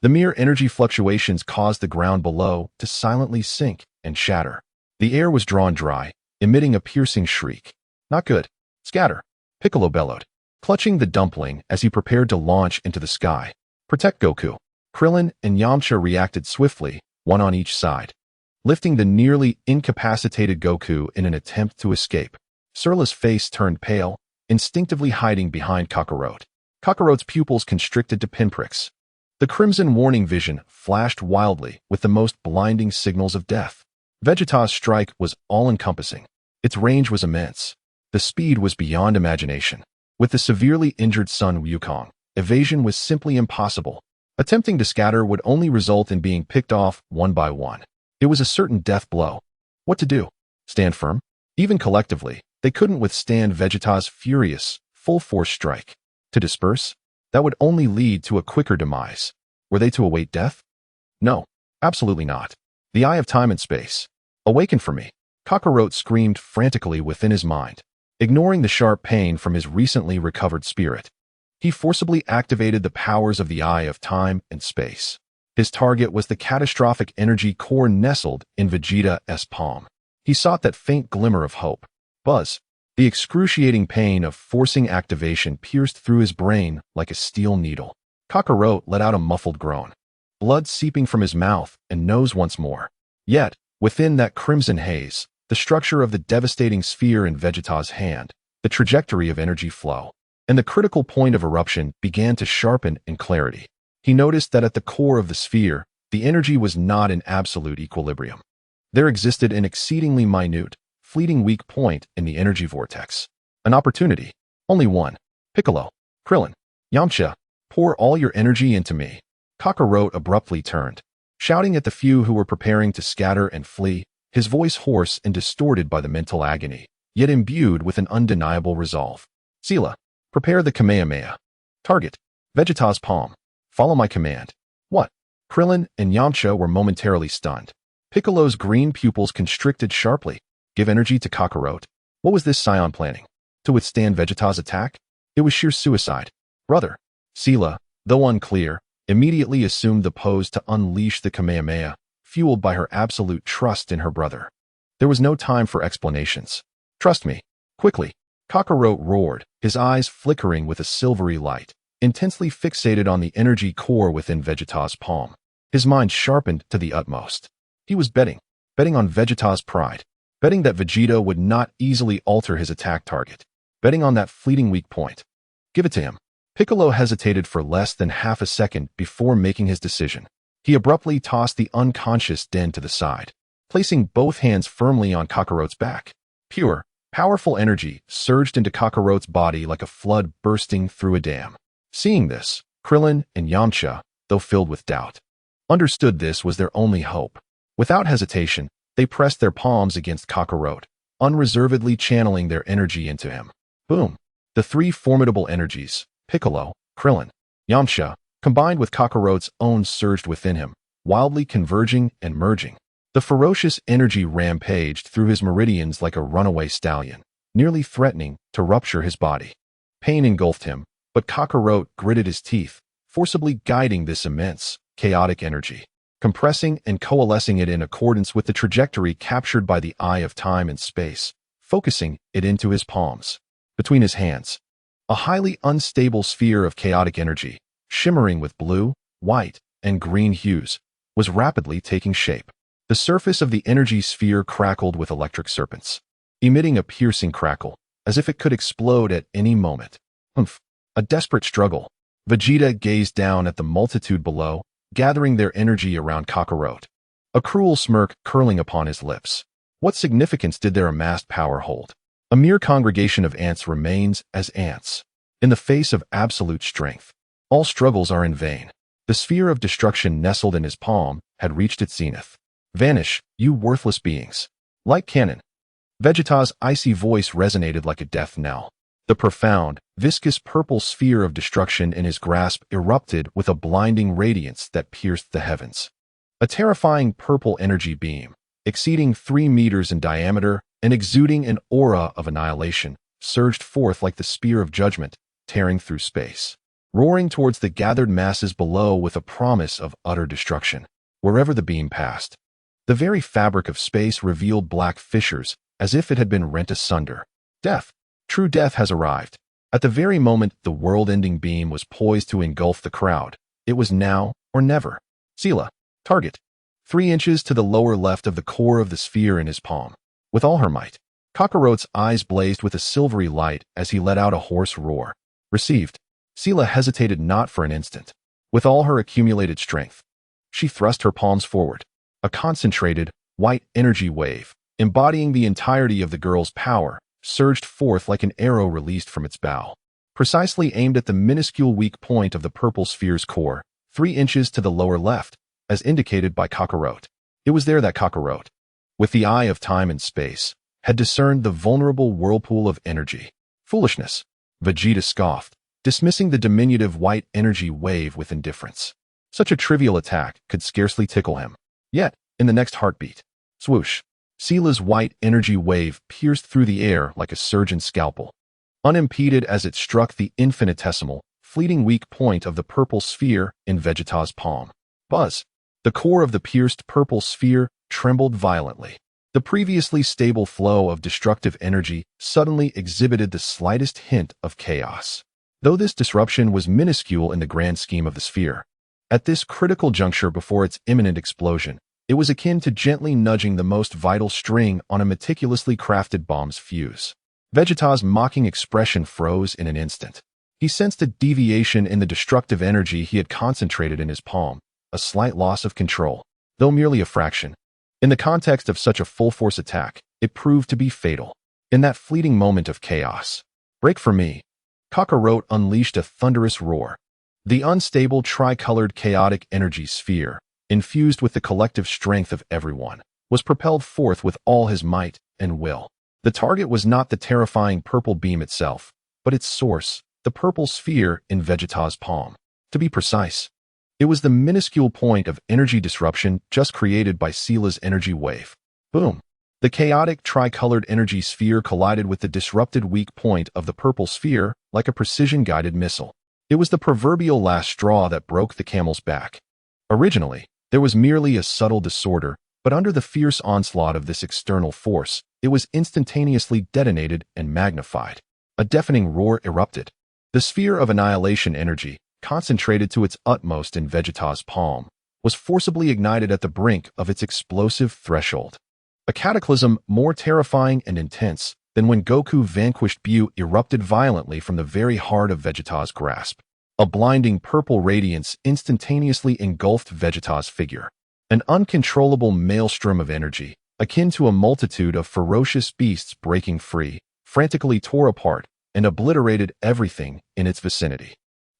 The mere energy fluctuations caused the ground below to silently sink and shatter. The air was drawn dry, emitting a piercing shriek. Not good. Scatter. Piccolo bellowed, clutching the dumpling as he prepared to launch into the sky. Protect Goku. Krillin and Yamcha reacted swiftly, one on each side, lifting the nearly incapacitated Goku in an attempt to escape. Sera's face turned pale, instinctively hiding behind Kakarot. Kakarot's pupils constricted to pinpricks. The crimson warning vision flashed wildly with the most blinding signals of death. Vegeta's strike was all-encompassing. Its range was immense. The speed was beyond imagination. With the severely injured Sun Wukong, evasion was simply impossible. Attempting to scatter would only result in being picked off one by one. It was a certain death blow. What to do? Stand firm? Even collectively, they couldn't withstand Vegeta's furious, full-force strike. To disperse? That would only lead to a quicker demise. Were they to await death? No, absolutely not. The eye of time and space. Awaken for me. Kakarot screamed frantically within his mind, ignoring the sharp pain from his recently recovered spirit. He forcibly activated the powers of the eye of time and space. His target was the catastrophic energy core nestled in Vegeta's palm. He sought that faint glimmer of hope. Buzz. The excruciating pain of forcing activation pierced through his brain like a steel needle. Kakarot let out a muffled groan, blood seeping from his mouth and nose once more. Yet, within that crimson haze, the structure of the devastating sphere in Vegeta's hand, the trajectory of energy flow, and the critical point of eruption began to sharpen in clarity. He noticed that at the core of the sphere, the energy was not in absolute equilibrium. There existed an exceedingly minute, fleeting weak point in the energy vortex. An opportunity. Only one. Piccolo, Krillin, Yamcha, pour all your energy into me. Kakarot abruptly turned, shouting at the few who were preparing to scatter and flee, his voice hoarse and distorted by the mental agony, yet imbued with an undeniable resolve. Sela, prepare the Kamehameha. Target, Vegeta's palm. Follow my command. What? Krillin and Yamcha were momentarily stunned. Piccolo's green pupils constricted sharply. Give energy to Kakarot. What was this Scion planning? To withstand Vegeta's attack? It was sheer suicide. Brother. Sela, though unclear, immediately assumed the pose to unleash the Kamehameha, fueled by her absolute trust in her brother. There was no time for explanations. Trust me. Quickly. Kakarot roared, his eyes flickering with a silvery light, intensely fixated on the energy core within Vegeta's palm. His mind sharpened to the utmost. He was betting on Vegeta's pride, betting that Vegeta would not easily alter his attack target, betting on that fleeting weak point. Give it to him. Piccolo hesitated for less than half a second before making his decision. He abruptly tossed the unconscious Den to the side, placing both hands firmly on Kakarot's back. Pure, powerful energy surged into Kakarot's body like a flood bursting through a dam. Seeing this, Krillin and Yamcha, though filled with doubt, understood this was their only hope. Without hesitation, they pressed their palms against Kakarot, unreservedly channeling their energy into him. Boom! The three formidable energies, Piccolo, Krillin, Yamcha, combined with Kakarot's own surged within him, wildly converging and merging. The ferocious energy rampaged through his meridians like a runaway stallion, nearly threatening to rupture his body. Pain engulfed him, but Kakarot gritted his teeth, forcibly guiding this immense, chaotic energy, compressing and coalescing it in accordance with the trajectory captured by the eye of time and space, focusing it into his palms. Between his hands, a highly unstable sphere of chaotic energy, shimmering with blue, white, and green hues, was rapidly taking shape. The surface of the energy sphere crackled with electric serpents, emitting a piercing crackle, as if it could explode at any moment. Humph! A desperate struggle. Vegeta gazed down at the multitude below, gathering their energy around Kakarot, a cruel smirk curling upon his lips. What significance did their amassed power hold? A mere congregation of ants remains as ants. In the face of absolute strength, all struggles are in vain. The sphere of destruction nestled in his palm had reached its zenith. Vanish, you worthless beings. Like cannon. Vegeta's icy voice resonated like a death knell. The profound, viscous purple sphere of destruction in his grasp erupted with a blinding radiance that pierced the heavens. A terrifying purple energy beam, exceeding 3 meters in diameter and exuding an aura of annihilation, surged forth like the spear of judgment, tearing through space, roaring towards the gathered masses below with a promise of utter destruction. Wherever the beam passed, the very fabric of space revealed black fissures, as if it had been rent asunder. Death. True death has arrived. At the very moment the world-ending beam was poised to engulf the crowd, it was now or never. Sela, target. 3 inches to the lower left of the core of the sphere in his palm. With all her might, Kakarot's eyes blazed with a silvery light as he let out a hoarse roar. Received. Sela hesitated not for an instant. With all her accumulated strength, she thrust her palms forward. A concentrated, white energy wave, embodying the entirety of the girl's power, surged forth like an arrow released from its bow, precisely aimed at the minuscule weak point of the purple sphere's core, 3 inches to the lower left, as indicated by Kakarot. It was there that Kakarot, with the eye of time and space, had discerned the vulnerable whirlpool of energy. Foolishness, Vegeta scoffed, dismissing the diminutive white energy wave with indifference. Such a trivial attack could scarcely tickle him. Yet, in the next heartbeat, swoosh, Sela's white energy wave pierced through the air like a surgeon's scalpel, unimpeded as it struck the infinitesimal, fleeting weak point of the purple sphere in Vegeta's palm. Buzz! The core of the pierced purple sphere trembled violently. The previously stable flow of destructive energy suddenly exhibited the slightest hint of chaos. Though this disruption was minuscule in the grand scheme of the sphere, at this critical juncture before its imminent explosion, it was akin to gently nudging the most vital string on a meticulously crafted bomb's fuse. Vegeta's mocking expression froze in an instant. He sensed a deviation in the destructive energy he had concentrated in his palm, a slight loss of control, though merely a fraction. In the context of such a full-force attack, it proved to be fatal. In that fleeting moment of chaos, break for me, Kakarot unleashed a thunderous roar. The unstable tricolored chaotic energy sphere, infused with the collective strength of everyone, was propelled forth with all his might and will. The target was not the terrifying purple beam itself, but its source, the purple sphere in Vegeta's palm. To be precise, it was the minuscule point of energy disruption just created by Seela's energy wave. Boom! The chaotic tricolored energy sphere collided with the disrupted weak point of the purple sphere like a precision-guided missile. It was the proverbial last straw that broke the camel's back. Originally, there was merely a subtle disorder, but under the fierce onslaught of this external force, it was instantaneously detonated and magnified. A deafening roar erupted. The sphere of annihilation energy, concentrated to its utmost in Vegeta's palm, was forcibly ignited at the brink of its explosive threshold. A cataclysm more terrifying and intense than when Goku vanquished Buu erupted violently from the very heart of Vegeta's grasp. A blinding purple radiance instantaneously engulfed Vegeta's figure. An uncontrollable maelstrom of energy, akin to a multitude of ferocious beasts breaking free, frantically tore apart and obliterated everything in its vicinity.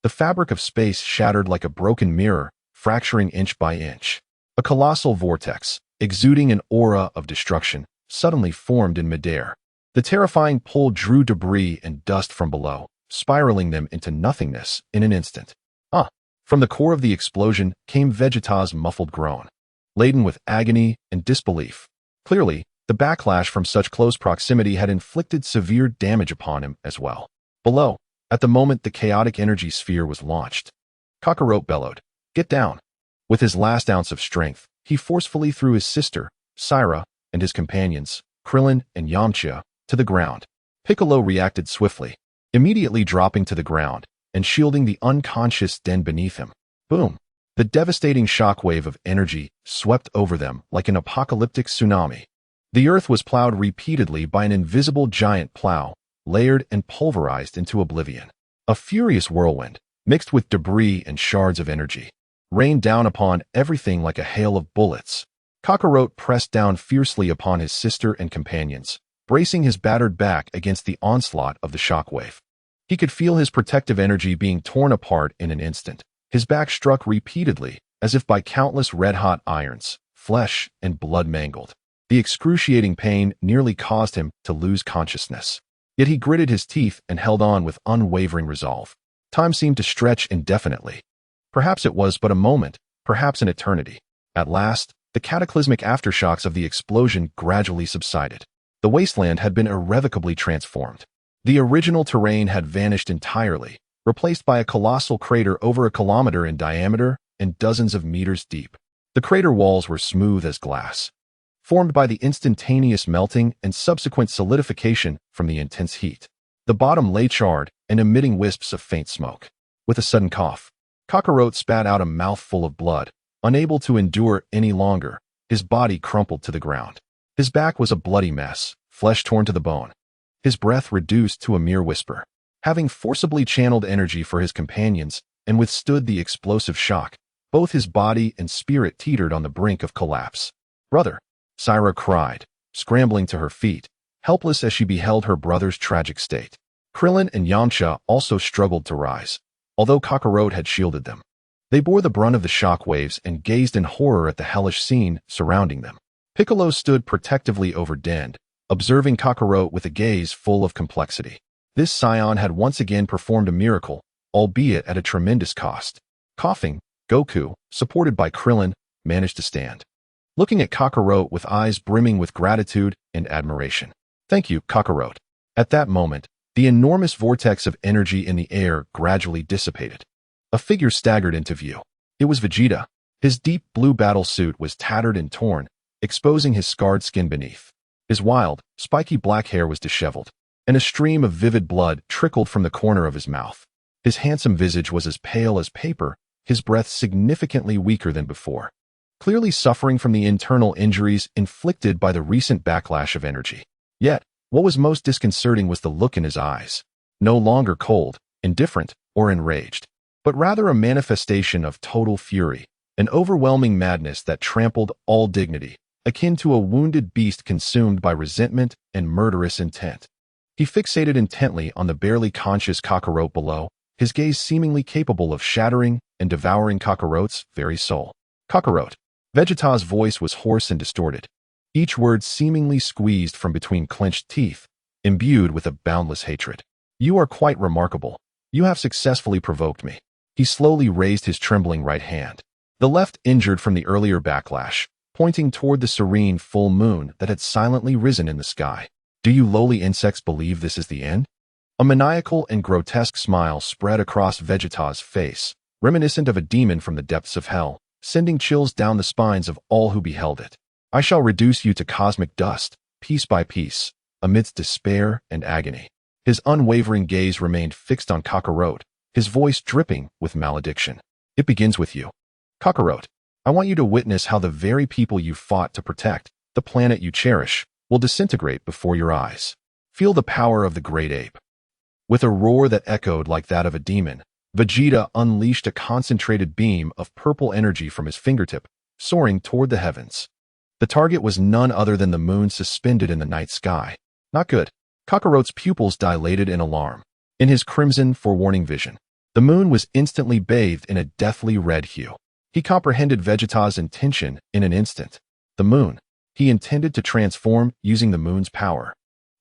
The fabric of space shattered like a broken mirror, fracturing inch by inch. A colossal vortex, exuding an aura of destruction, suddenly formed in midair. The terrifying pull drew debris and dust from below, spiraling them into nothingness in an instant. From the core of the explosion came Vegeta's muffled groan, laden with agony and disbelief. Clearly, the backlash from such close proximity had inflicted severe damage upon him as well. Below, at the moment the chaotic energy sphere was launched, Kakarot bellowed, "Get down!" With his last ounce of strength, he forcefully threw his sister, Sera, and his companions, Krillin and Yamcha, to the ground. Piccolo reacted swiftly, immediately dropping to the ground and shielding the unconscious Den beneath him. Boom! The devastating shockwave of energy swept over them like an apocalyptic tsunami. The earth was plowed repeatedly by an invisible giant plow, layered and pulverized into oblivion. A furious whirlwind, mixed with debris and shards of energy, rained down upon everything like a hail of bullets. Kakarot pressed down fiercely upon his sister and companions, bracing his battered back against the onslaught of the shockwave. He could feel his protective energy being torn apart in an instant. His back struck repeatedly, as if by countless red-hot irons, flesh and blood mangled. The excruciating pain nearly caused him to lose consciousness. Yet he gritted his teeth and held on with unwavering resolve. Time seemed to stretch indefinitely. Perhaps it was but a moment, perhaps an eternity. At last, the cataclysmic aftershocks of the explosion gradually subsided. The wasteland had been irrevocably transformed. The original terrain had vanished entirely, replaced by a colossal crater over a kilometer in diameter and dozens of meters deep. The crater walls were smooth as glass, formed by the instantaneous melting and subsequent solidification from the intense heat. The bottom lay charred and emitting wisps of faint smoke. With a sudden cough, Kakarot spat out a mouthful of blood. Unable to endure any longer, his body crumpled to the ground. His back was a bloody mess, flesh torn to the bone. His breath reduced to a mere whisper. Having forcibly channeled energy for his companions and withstood the explosive shock, both his body and spirit teetered on the brink of collapse. "Brother!" Sera cried, scrambling to her feet, helpless as she beheld her brother's tragic state. Krillin and Yamcha also struggled to rise, although Kakarot had shielded them. They bore the brunt of the shock waves and gazed in horror at the hellish scene surrounding them. Piccolo stood protectively over Den, observing Kakarot with a gaze full of complexity. This scion had once again performed a miracle, albeit at a tremendous cost. Coughing, Goku, supported by Krillin, managed to stand, looking at Kakarot with eyes brimming with gratitude and admiration. "Thank you, Kakarot." At that moment, the enormous vortex of energy in the air gradually dissipated. A figure staggered into view. It was Vegeta. His deep blue battle suit was tattered and torn, exposing his scarred skin beneath. His wild, spiky black hair was disheveled, and a stream of vivid blood trickled from the corner of his mouth. His handsome visage was as pale as paper, his breath significantly weaker than before, clearly suffering from the internal injuries inflicted by the recent backlash of energy. Yet, what was most disconcerting was the look in his eyes. No longer cold, indifferent, or enraged, but rather a manifestation of total fury, an overwhelming madness that trampled all dignity, akin to a wounded beast consumed by resentment and murderous intent. He fixated intently on the barely conscious Kakarot below, his gaze seemingly capable of shattering and devouring Kakarot's very soul. Kakarot. Vegeta's voice was hoarse and distorted, each word seemingly squeezed from between clenched teeth, imbued with a boundless hatred. You are quite remarkable. You have successfully provoked me. He slowly raised his trembling right hand, the left injured from the earlier backlash, pointing toward the serene full moon that had silently risen in the sky. Do you lowly insects believe this is the end? A maniacal and grotesque smile spread across Vegeta's face, reminiscent of a demon from the depths of hell, sending chills down the spines of all who beheld it. I shall reduce you to cosmic dust, piece by piece, amidst despair and agony. His unwavering gaze remained fixed on Kakarot, his voice dripping with malediction. It begins with you. Kakarot, I want you to witness how the very people you fought to protect, the planet you cherish, will disintegrate before your eyes. Feel the power of the great ape. With a roar that echoed like that of a demon, Vegeta unleashed a concentrated beam of purple energy from his fingertip, soaring toward the heavens. The target was none other than the moon suspended in the night sky. Not good. Kakarot's pupils dilated in alarm. In his crimson, forewarning vision, the moon was instantly bathed in a deathly red hue. He comprehended Vegeta's intention in an instant. The moon. He intended to transform using the moon's power.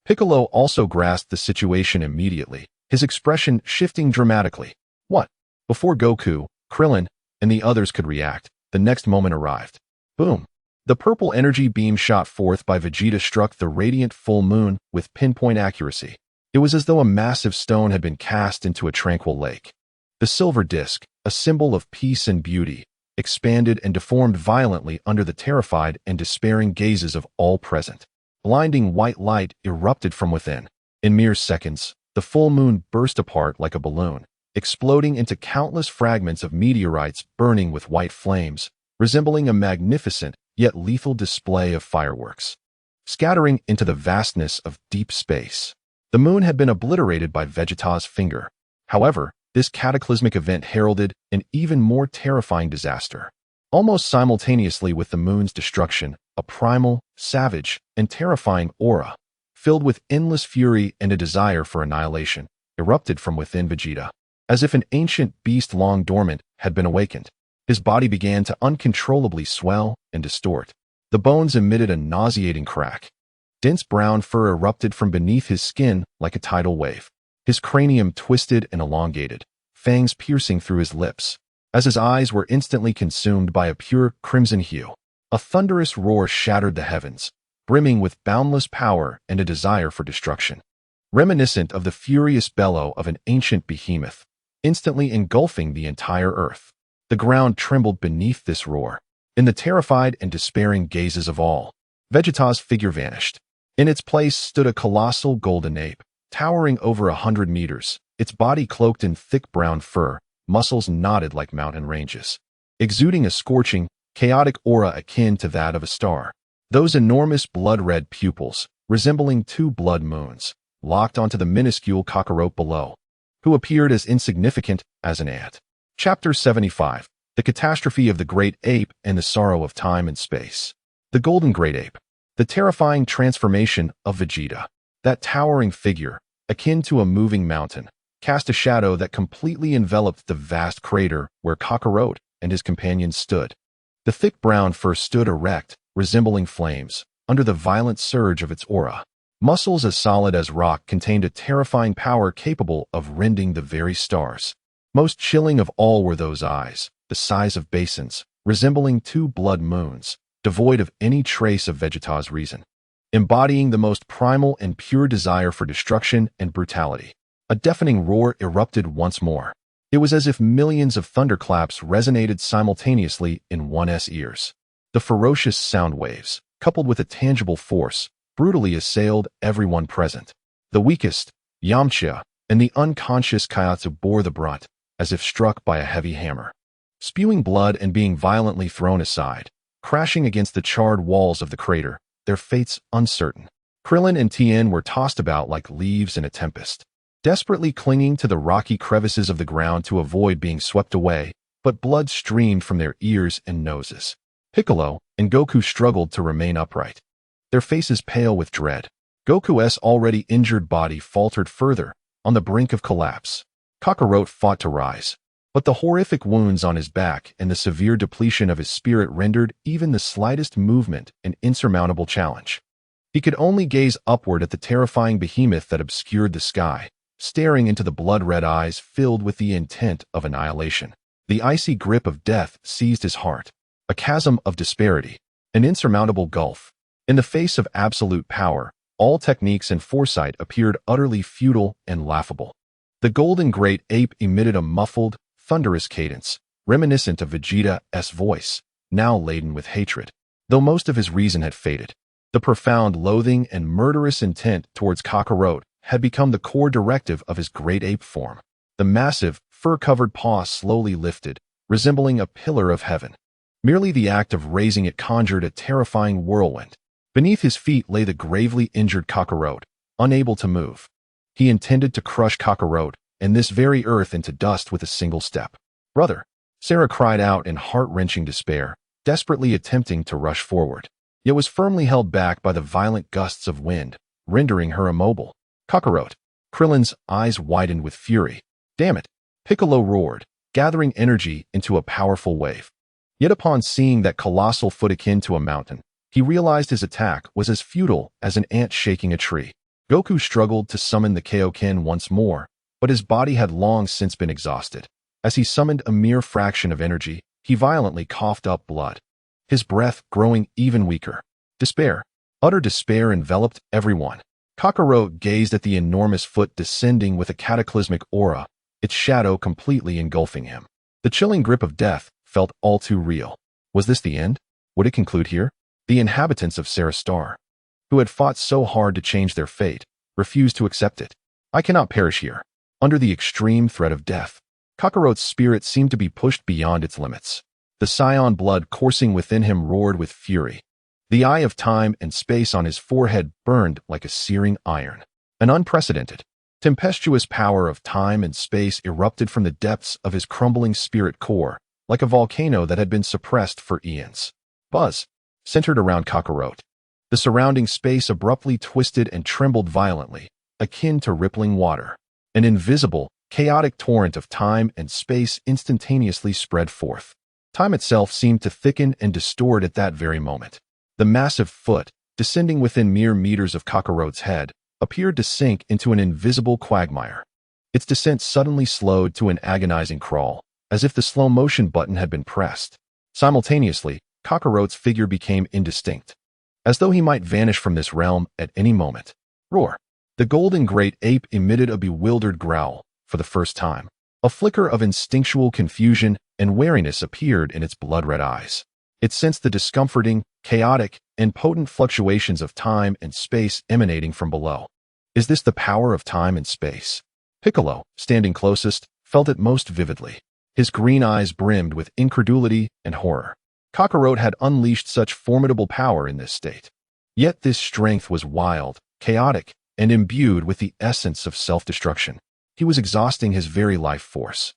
Piccolo also grasped the situation immediately, his expression shifting dramatically. What? Before Goku, Krillin, and the others could react, the next moment arrived. Boom! The purple energy beam shot forth by Vegeta struck the radiant full moon with pinpoint accuracy. It was as though a massive stone had been cast into a tranquil lake. The silver disk, a symbol of peace and beauty, expanded and deformed violently under the terrified and despairing gazes of all present. Blinding white light erupted from within. In mere seconds, the full moon burst apart like a balloon, exploding into countless fragments of meteorites burning with white flames, resembling a magnificent yet lethal display of fireworks. Scattering into the vastness of deep space, the moon had been obliterated by Vegeta's finger. However, this cataclysmic event heralded an even more terrifying disaster. Almost simultaneously with the moon's destruction, a primal, savage, and terrifying aura, filled with endless fury and a desire for annihilation, erupted from within Vegeta. As if an ancient beast long dormant had been awakened, his body began to uncontrollably swell and distort. The bones emitted a nauseating crack. Dense brown fur erupted from beneath his skin like a tidal wave. His cranium twisted and elongated, fangs piercing through his lips, as his eyes were instantly consumed by a pure crimson hue. A thunderous roar shattered the heavens, brimming with boundless power and a desire for destruction. Reminiscent of the furious bellow of an ancient behemoth, instantly engulfing the entire earth. The ground trembled beneath this roar. In the terrified and despairing gazes of all, Vegeta's figure vanished. In its place stood a colossal golden ape, towering over 100 meters, its body cloaked in thick brown fur, muscles knotted like mountain ranges, exuding a scorching, chaotic aura akin to that of a star. Those enormous blood-red pupils, resembling two blood moons, locked onto the minuscule Kakarot below, who appeared as insignificant as an ant. Chapter 75. The Catastrophe of the Great Ape and the Sorrow of Time and Space. The Golden Great Ape. The terrifying transformation of Vegeta. That towering figure, akin to a moving mountain, cast a shadow that completely enveloped the vast crater where Kakarot and his companions stood. The thick brown fur stood erect, resembling flames, under the violent surge of its aura. Muscles as solid as rock contained a terrifying power capable of rending the very stars. Most chilling of all were those eyes, the size of basins, resembling two blood moons, devoid of any trace of Vegeta's reason, embodying the most primal and pure desire for destruction and brutality. A deafening roar erupted once more. It was as if millions of thunderclaps resonated simultaneously in one's ears. The ferocious sound waves, coupled with a tangible force, brutally assailed everyone present. The weakest, Yamcha, and the unconscious Kaioshin bore the brunt, as if struck by a heavy hammer. Spewing blood and being violently thrown aside, crashing against the charred walls of the crater, their fates uncertain. Krillin and Tien were tossed about like leaves in a tempest, desperately clinging to the rocky crevices of the ground to avoid being swept away, but blood streamed from their ears and noses. Piccolo and Goku struggled to remain upright, their faces pale with dread. Goku's already injured body faltered further, on the brink of collapse. Kakarot fought to rise, but the horrific wounds on his back and the severe depletion of his spirit rendered even the slightest movement an insurmountable challenge. He could only gaze upward at the terrifying behemoth that obscured the sky, staring into the blood-red eyes filled with the intent of annihilation. The icy grip of death seized his heart, a chasm of disparity, an insurmountable gulf. In the face of absolute power, all techniques and foresight appeared utterly futile and laughable. The golden great ape emitted a muffled, thunderous cadence, reminiscent of Vegeta's voice, now laden with hatred. Though most of his reason had faded, the profound loathing and murderous intent towards Kakarot had become the core directive of his great ape form. The massive, fur-covered paw slowly lifted, resembling a pillar of heaven. Merely the act of raising it conjured a terrifying whirlwind. Beneath his feet lay the gravely injured Kakarot, unable to move. He intended to crush Kakarot and this very earth into dust with a single step. "Brother!" Sera cried out in heart-wrenching despair, desperately attempting to rush forward, yet was firmly held back by the violent gusts of wind, rendering her immobile. "Kakarot!" Krillin's eyes widened with fury. "Damn it!" Piccolo roared, gathering energy into a powerful wave. Yet upon seeing that colossal foot akin to a mountain, he realized his attack was as futile as an ant shaking a tree. Goku struggled to summon the Kaioken once more, but his body had long since been exhausted. As he summoned a mere fraction of energy, he violently coughed up blood, his breath growing even weaker. Despair, utter despair enveloped everyone. Kakarot gazed at the enormous foot descending with a cataclysmic aura, its shadow completely engulfing him. The chilling grip of death felt all too real. Was this the end? Would it conclude here? The inhabitants of Sera Star, who had fought so hard to change their fate, refused to accept it. "I cannot perish here." Under the extreme threat of death, Kakarot's spirit seemed to be pushed beyond its limits. The scion blood coursing within him roared with fury. The eye of time and space on his forehead burned like a searing iron. An unprecedented, tempestuous power of time and space erupted from the depths of his crumbling spirit core, like a volcano that had been suppressed for eons. Buzz, centered around Kakarot. The surrounding space abruptly twisted and trembled violently, akin to rippling water. An invisible, chaotic torrent of time and space instantaneously spread forth. Time itself seemed to thicken and distort at that very moment. The massive foot, descending within mere meters of Kakarot's head, appeared to sink into an invisible quagmire. Its descent suddenly slowed to an agonizing crawl, as if the slow-motion button had been pressed. Simultaneously, Kakarot's figure became indistinct, as though he might vanish from this realm at any moment. Roar! The golden great ape emitted a bewildered growl, for the first time. A flicker of instinctual confusion and wariness appeared in its blood-red eyes. It sensed the discomforting, chaotic, and potent fluctuations of time and space emanating from below. Is this the power of time and space? Piccolo, standing closest, felt it most vividly. His green eyes brimmed with incredulity and horror. Kakarot had unleashed such formidable power in this state. Yet this strength was wild, chaotic, and imbued with the essence of self-destruction. He was exhausting his very life force.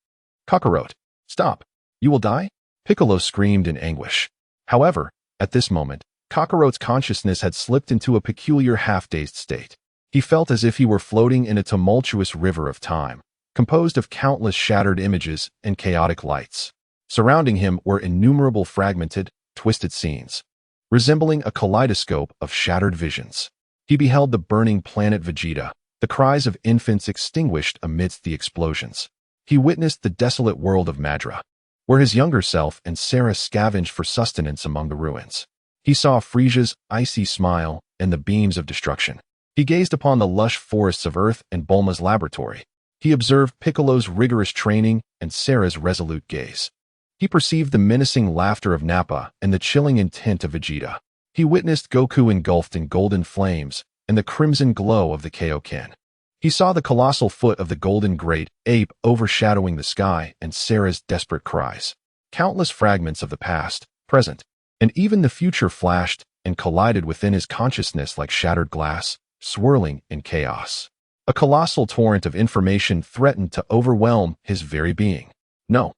"Kakarot, stop! You will die?" Piccolo screamed in anguish. However, at this moment, Kakarot's consciousness had slipped into a peculiar half-dazed state. He felt as if he were floating in a tumultuous river of time, composed of countless shattered images and chaotic lights. Surrounding him were innumerable fragmented, twisted scenes, resembling a kaleidoscope of shattered visions. He beheld the burning planet Vegeta, the cries of infants extinguished amidst the explosions. He witnessed the desolate world of Madra, where his younger self and Sera scavenged for sustenance among the ruins. He saw Frieza's icy smile and the beams of destruction. He gazed upon the lush forests of Earth and Bulma's laboratory. He observed Piccolo's rigorous training and Sera's resolute gaze. He perceived the menacing laughter of Nappa and the chilling intent of Vegeta. He witnessed Goku engulfed in golden flames and the crimson glow of the Kaioken. He saw the colossal foot of the golden great ape overshadowing the sky and Sera's desperate cries. Countless fragments of the past, present, and even the future flashed and collided within his consciousness like shattered glass, swirling in chaos. A colossal torrent of information threatened to overwhelm his very being. "No,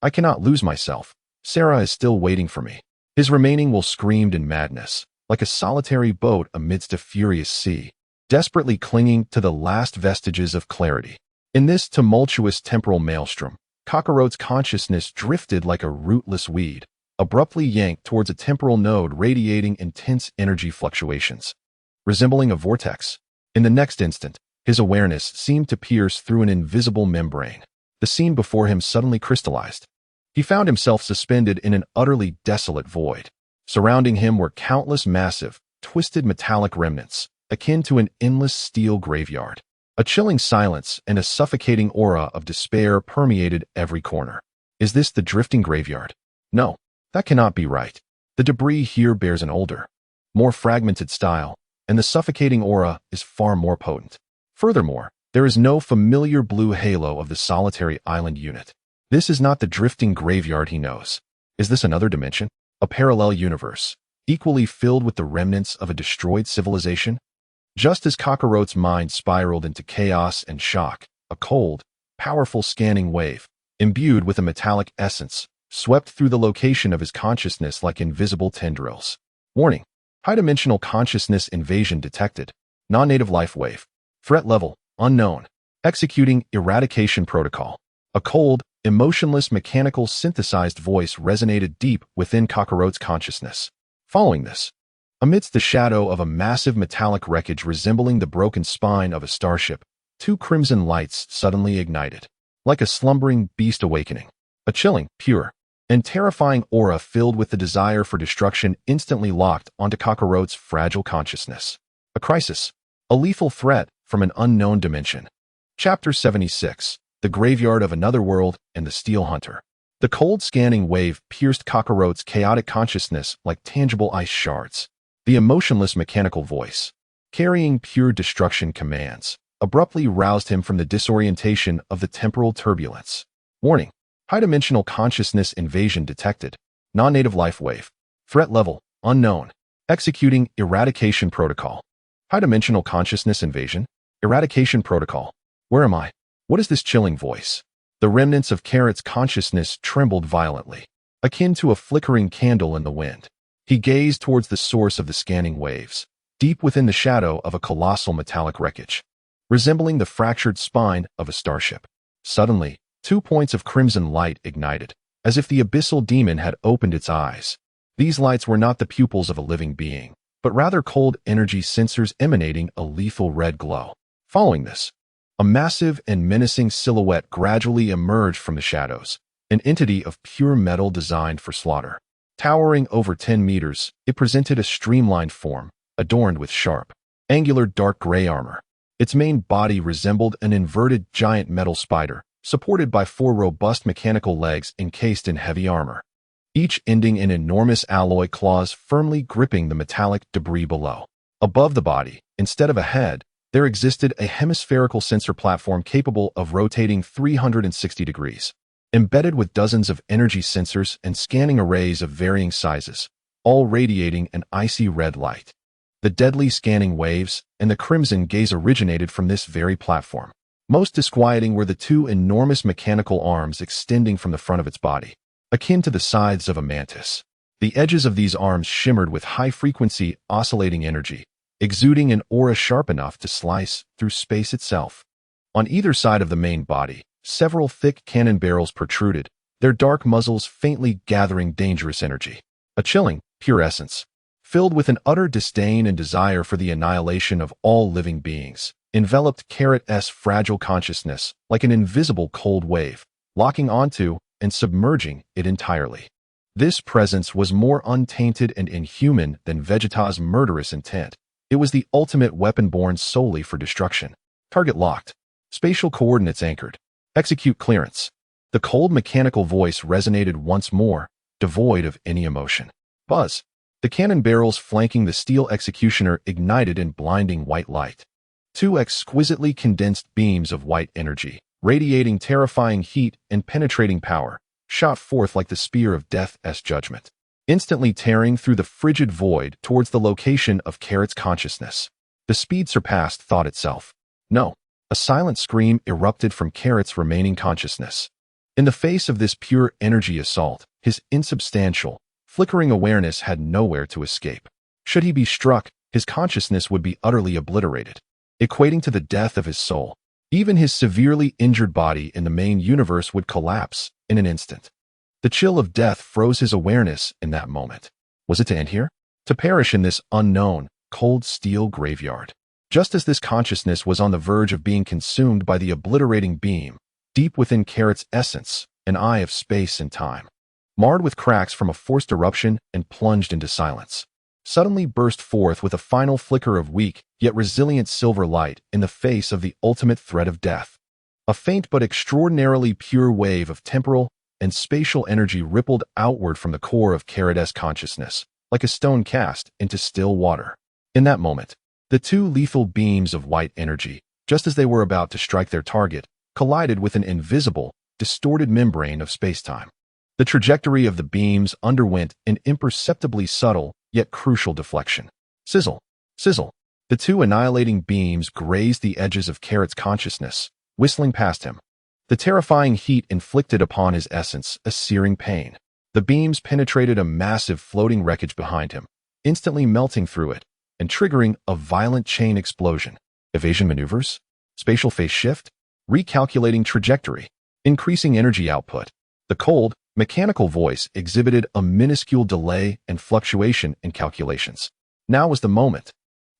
I cannot lose myself. Sera is still waiting for me." His remaining will screamed in madness, like a solitary boat amidst a furious sea. desperately clinging to the last vestiges of clarity. In this tumultuous temporal maelstrom, Kakarot's consciousness drifted like a rootless weed, abruptly yanked towards a temporal node radiating intense energy fluctuations. Resembling a vortex, in the next instant, his awareness seemed to pierce through an invisible membrane. The scene before him suddenly crystallized. He found himself suspended in an utterly desolate void. Surrounding him were countless massive, twisted metallic remnants, akin to an endless steel graveyard. A chilling silence and a suffocating aura of despair permeated every corner. Is this the drifting graveyard? No, that cannot be right. The debris here bears an older, more fragmented style, and the suffocating aura is far more potent. Furthermore, there is no familiar blue halo of the solitary island unit. This is not the drifting graveyard he knows. Is this another dimension? A parallel universe, equally filled with the remnants of a destroyed civilization? Just as Kakarot's mind spiraled into chaos and shock, a cold, powerful scanning wave, imbued with a metallic essence, swept through the location of his consciousness like invisible tendrils. Warning: high-dimensional consciousness invasion detected. Non-native life wave. Threat level: unknown. Executing eradication protocol. A cold, emotionless mechanical synthesized voice resonated deep within Kakarot's consciousness. Following this, amidst the shadow of a massive metallic wreckage resembling the broken spine of a starship, two crimson lights suddenly ignited. Like a slumbering beast awakening. A chilling, pure, and terrifying aura filled with the desire for destruction instantly locked onto Kakarot's fragile consciousness. A crisis. A lethal threat from an unknown dimension. Chapter 76. The Graveyard of Another World and the Steel Hunter. The cold scanning wave pierced Kakarot's chaotic consciousness like tangible ice shards. The emotionless mechanical voice, carrying pure destruction commands, abruptly roused him from the disorientation of the temporal turbulence. Warning: high-dimensional consciousness invasion detected. Non-native life wave. Threat level: unknown. Executing eradication protocol. High-dimensional consciousness invasion? Eradication protocol. Where am I? What is this chilling voice? The remnants of Carrot's consciousness trembled violently, akin to a flickering candle in the wind. He gazed towards the source of the scanning waves, deep within the shadow of a colossal metallic wreckage, resembling the fractured spine of a starship. Suddenly, 2 points of crimson light ignited, as if the abyssal demon had opened its eyes. These lights were not the pupils of a living being, but rather cold energy sensors emanating a lethal red glow. Following this, a massive and menacing silhouette gradually emerged from the shadows, an entity of pure metal designed for slaughter. Towering over 10 meters, it presented a streamlined form, adorned with sharp, angular dark gray armor. Its main body resembled an inverted giant metal spider, supported by 4 robust mechanical legs encased in heavy armor, each ending in enormous alloy claws firmly gripping the metallic debris below. Above the body, instead of a head, there existed a hemispherical sensor platform capable of rotating 360 degrees, embedded with dozens of energy sensors and scanning arrays of varying sizes, all radiating an icy red light. The deadly scanning waves and the crimson gaze originated from this very platform. Most disquieting were the 2 enormous mechanical arms extending from the front of its body, akin to the scythes of a mantis. The edges of these arms shimmered with high-frequency, oscillating energy, exuding an aura sharp enough to slice through space itself. On either side of the main body, several thick cannon barrels protruded, their dark muzzles faintly gathering dangerous energy. A chilling, pure essence, filled with an utter disdain and desire for the annihilation of all living beings, enveloped Carrot's fragile consciousness like an invisible cold wave, locking onto and submerging it entirely. This presence was more untainted and inhuman than Vegeta's murderous intent. It was the ultimate weapon born solely for destruction. Target locked. Spatial coordinates anchored. Execute clearance. The cold mechanical voice resonated once more, devoid of any emotion. Buzz. The cannon barrels flanking the steel executioner ignited in blinding white light. 2 exquisitely condensed beams of white energy, radiating terrifying heat and penetrating power, shot forth like the spear of death's judgment, instantly tearing through the frigid void towards the location of Carrot's consciousness. The speed surpassed thought itself. No. A silent scream erupted from Carrot's remaining consciousness. In the face of this pure energy assault, his insubstantial, flickering awareness had nowhere to escape. Should he be struck, his consciousness would be utterly obliterated. equating to the death of his soul. Even his severely injured body in the main universe would collapse in an instant. The chill of death froze his awareness in that moment. Was it to end here? To perish in this unknown, cold steel graveyard? Just as this consciousness was on the verge of being consumed by the obliterating beam, deep within Carrot's essence, an eye of space and time, marred with cracks from a forced eruption and plunged into silence, suddenly burst forth with a final flicker of weak yet resilient silver light in the face of the ultimate threat of death. A faint but extraordinarily pure wave of temporal and spatial energy rippled outward from the core of Carrot's consciousness, like a stone cast into still water. In that moment, the two lethal beams of white energy, just as they were about to strike their target, collided with an invisible, distorted membrane of spacetime. The trajectory of the beams underwent an imperceptibly subtle yet crucial deflection. Sizzle, sizzle. The two annihilating beams grazed the edges of Carrot's consciousness, whistling past him. The terrifying heat inflicted upon his essence a searing pain. The beams penetrated a massive floating wreckage behind him, instantly melting through it and triggering a violent chain explosion. Evasion maneuvers? Spatial phase shift? Recalculating trajectory? Increasing energy output? The cold, mechanical voice exhibited a minuscule delay and fluctuation in calculations. Now was the moment.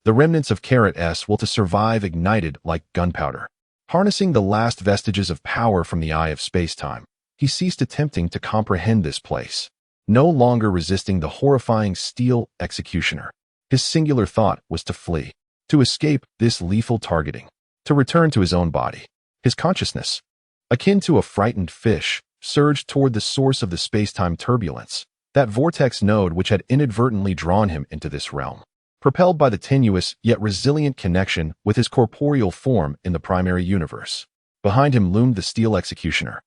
The remnants of Carrot's will to survive ignited like gunpowder. Harnessing the last vestiges of power from the eye of spacetime, he ceased attempting to comprehend this place, no longer resisting the horrifying steel executioner. His singular thought was to flee, to escape this lethal targeting, to return to his own body. His consciousness, akin to a frightened fish, surged toward the source of the spacetime turbulence, that vortex node which had inadvertently drawn him into this realm. Propelled by the tenuous yet resilient connection with his corporeal form in the primary universe. Behind him loomed the steel executioner,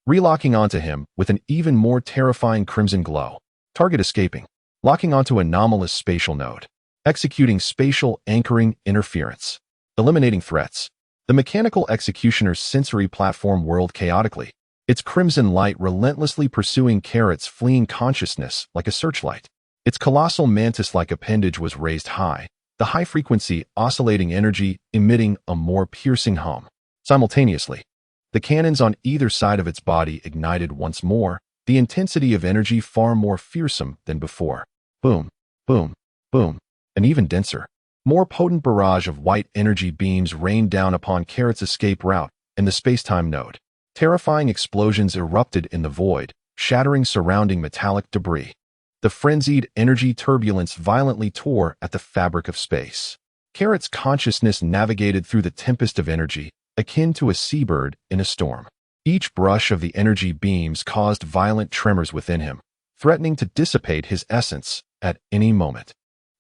relocking onto him with an even more terrifying crimson glow. Target escaping, locking onto anomalous spatial node, executing spatial anchoring interference, eliminating threats. The mechanical executioner's sensory platform whirled chaotically, its crimson light relentlessly pursuing Carrot's fleeing consciousness like a searchlight. Its colossal mantis-like appendage was raised high, the high-frequency, oscillating energy emitting a more piercing hum. Simultaneously, the cannons on either side of its body ignited once more, the intensity of energy far more fearsome than before. Boom, boom, boom. An even denser, more potent barrage of white energy beams rained down upon Carrot's escape route and the spacetime node. Terrifying explosions erupted in the void, shattering surrounding metallic debris. The frenzied energy turbulence violently tore at the fabric of space. Carrot's consciousness navigated through the tempest of energy, akin to a seabird in a storm. Each brush of the energy beams caused violent tremors within him, threatening to dissipate his essence at any moment.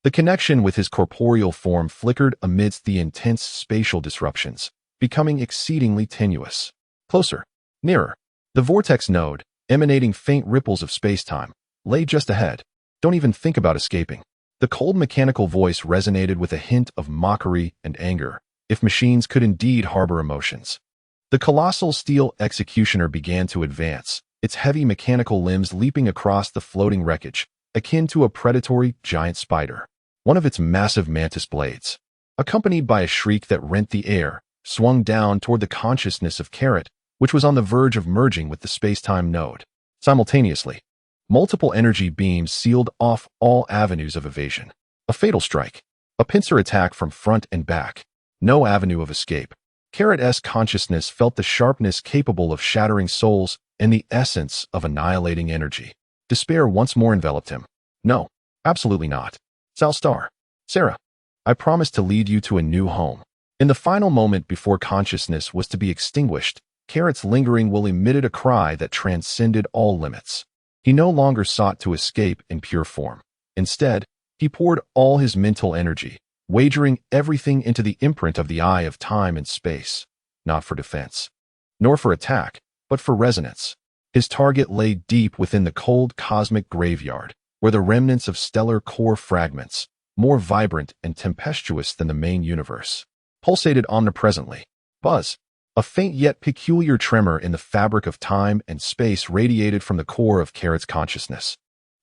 The connection with his corporeal form flickered amidst the intense spatial disruptions, becoming exceedingly tenuous. Closer, nearer. The vortex node, emanating faint ripples of spacetime, lay just ahead. Don't even think about escaping. The cold mechanical voice resonated with a hint of mockery and anger, if machines could indeed harbor emotions. The colossal steel executioner began to advance, its heavy mechanical limbs leaping across the floating wreckage, akin to a predatory giant spider. One of its massive mantis blades, accompanied by a shriek that rent the air, swung down toward the consciousness of Carrot, which was on the verge of merging with the spacetime node. Simultaneously, multiple energy beams sealed off all avenues of evasion. A fatal strike, a pincer attack from front and back. No avenue of escape. Carrot's consciousness felt the sharpness capable of shattering souls and the essence of annihilating energy. Despair once more enveloped him. No, absolutely not. Star, Sera, I promised to lead you to a new home. In the final moment before consciousness was to be extinguished, Carrot's lingering will emitted a cry that transcended all limits. He no longer sought to escape in pure form. Instead, he poured all his mental energy, wagering everything into the imprint of the eye of time and space, not for defense, nor for attack, but for resonance. His target lay deep within the cold cosmic graveyard, where the remnants of stellar core fragments, more vibrant and tempestuous than the main universe, pulsated omnipresently. Buzz. A faint yet peculiar tremor in the fabric of time and space radiated from the core of Carrot's consciousness,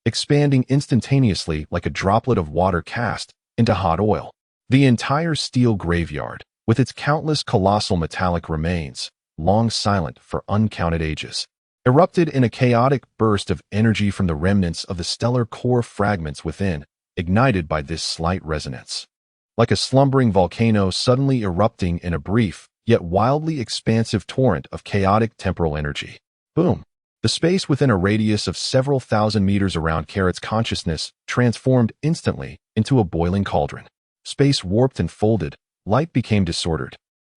expanding instantaneously like a droplet of water cast into hot oil. The entire steel graveyard, with its countless colossal metallic remains, long silent for uncounted ages, erupted in a chaotic burst of energy from the remnants of the stellar core fragments within, ignited by this slight resonance. Like a slumbering volcano suddenly erupting in a brief, yet wildly expansive torrent of chaotic temporal energy. Boom! The space within a radius of several thousand meters around Carrot's consciousness transformed instantly into a boiling cauldron. Space warped and folded, light became disordered.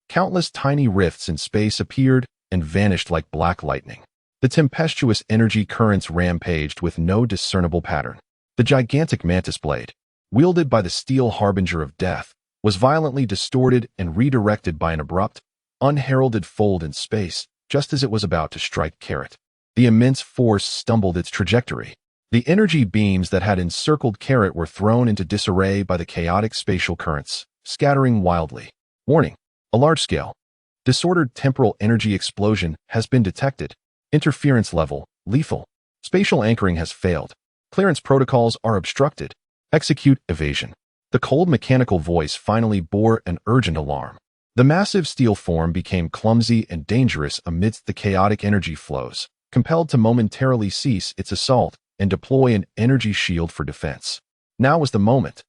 Countless tiny rifts in space appeared and vanished like black lightning. The tempestuous energy currents rampaged with no discernible pattern. The gigantic mantis blade, wielded by the steel harbinger of death, was violently distorted and redirected by an abrupt, unheralded fold in space just as it was about to strike Carrot. The immense force stumbled its trajectory. The energy beams that had encircled Carrot were thrown into disarray by the chaotic spatial currents, scattering wildly. Warning: a large-scale, disordered temporal energy explosion has been detected. Interference level, lethal. Spatial anchoring has failed. Clearance protocols are obstructed. Execute evasion. The cold mechanical voice finally bore an urgent alarm. The massive steel form became clumsy and dangerous amidst the chaotic energy flows, compelled to momentarily cease its assault and deploy an energy shield for defense. Now was the moment.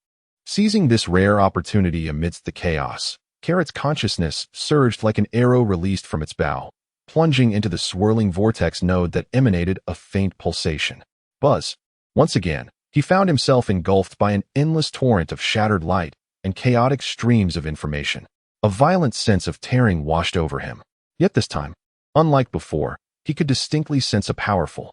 Seizing this rare opportunity amidst the chaos, Carrot's consciousness surged like an arrow released from its bow, plunging into the swirling vortex node that emanated a faint pulsation. Buzz. Once again, he found himself engulfed by an endless torrent of shattered light and chaotic streams of information. A violent sense of tearing washed over him. Yet this time, unlike before, he could distinctly sense a powerful,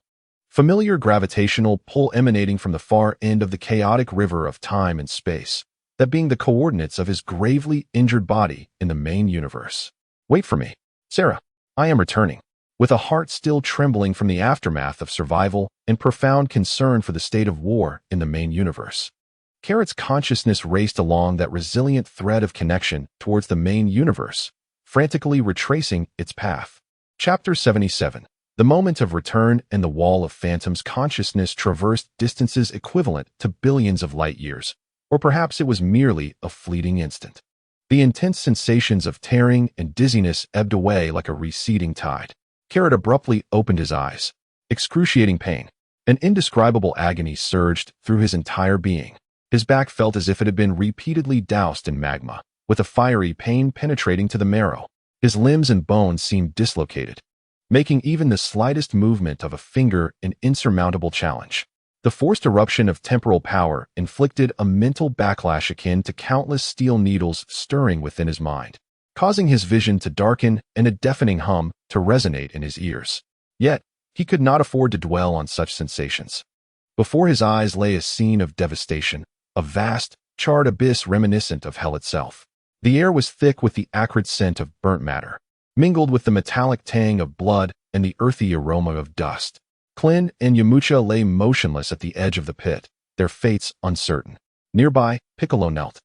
familiar gravitational pull emanating from the far end of the chaotic river of time and space, that being the coordinates of his gravely injured body in the main universe. Wait for me, Sera. I am returning. With a heart still trembling from the aftermath of survival and profound concern for the state of war in the main universe, Carrot's consciousness raced along that resilient thread of connection towards the main universe, frantically retracing its path. Chapter 77. The moment of return and the wall of phantoms. Consciousness traversed distances equivalent to billions of light years, or perhaps it was merely a fleeting instant. The intense sensations of tearing and dizziness ebbed away like a receding tide. Carrot abruptly opened his eyes. Excruciating pain, an indescribable agony surged through his entire being. His back felt as if it had been repeatedly doused in magma, with a fiery pain penetrating to the marrow. His limbs and bones seemed dislocated, making even the slightest movement of a finger an insurmountable challenge. The forced eruption of temporal power inflicted a mental backlash akin to countless steel needles stirring within his mind, causing his vision to darken and a deafening hum to resonate in his ears. Yet, he could not afford to dwell on such sensations. Before his eyes lay a scene of devastation, a vast, charred abyss reminiscent of hell itself. The air was thick with the acrid scent of burnt matter, mingled with the metallic tang of blood and the earthy aroma of dust. Klin and Yamucha lay motionless at the edge of the pit, their fates uncertain. Nearby, Piccolo knelt,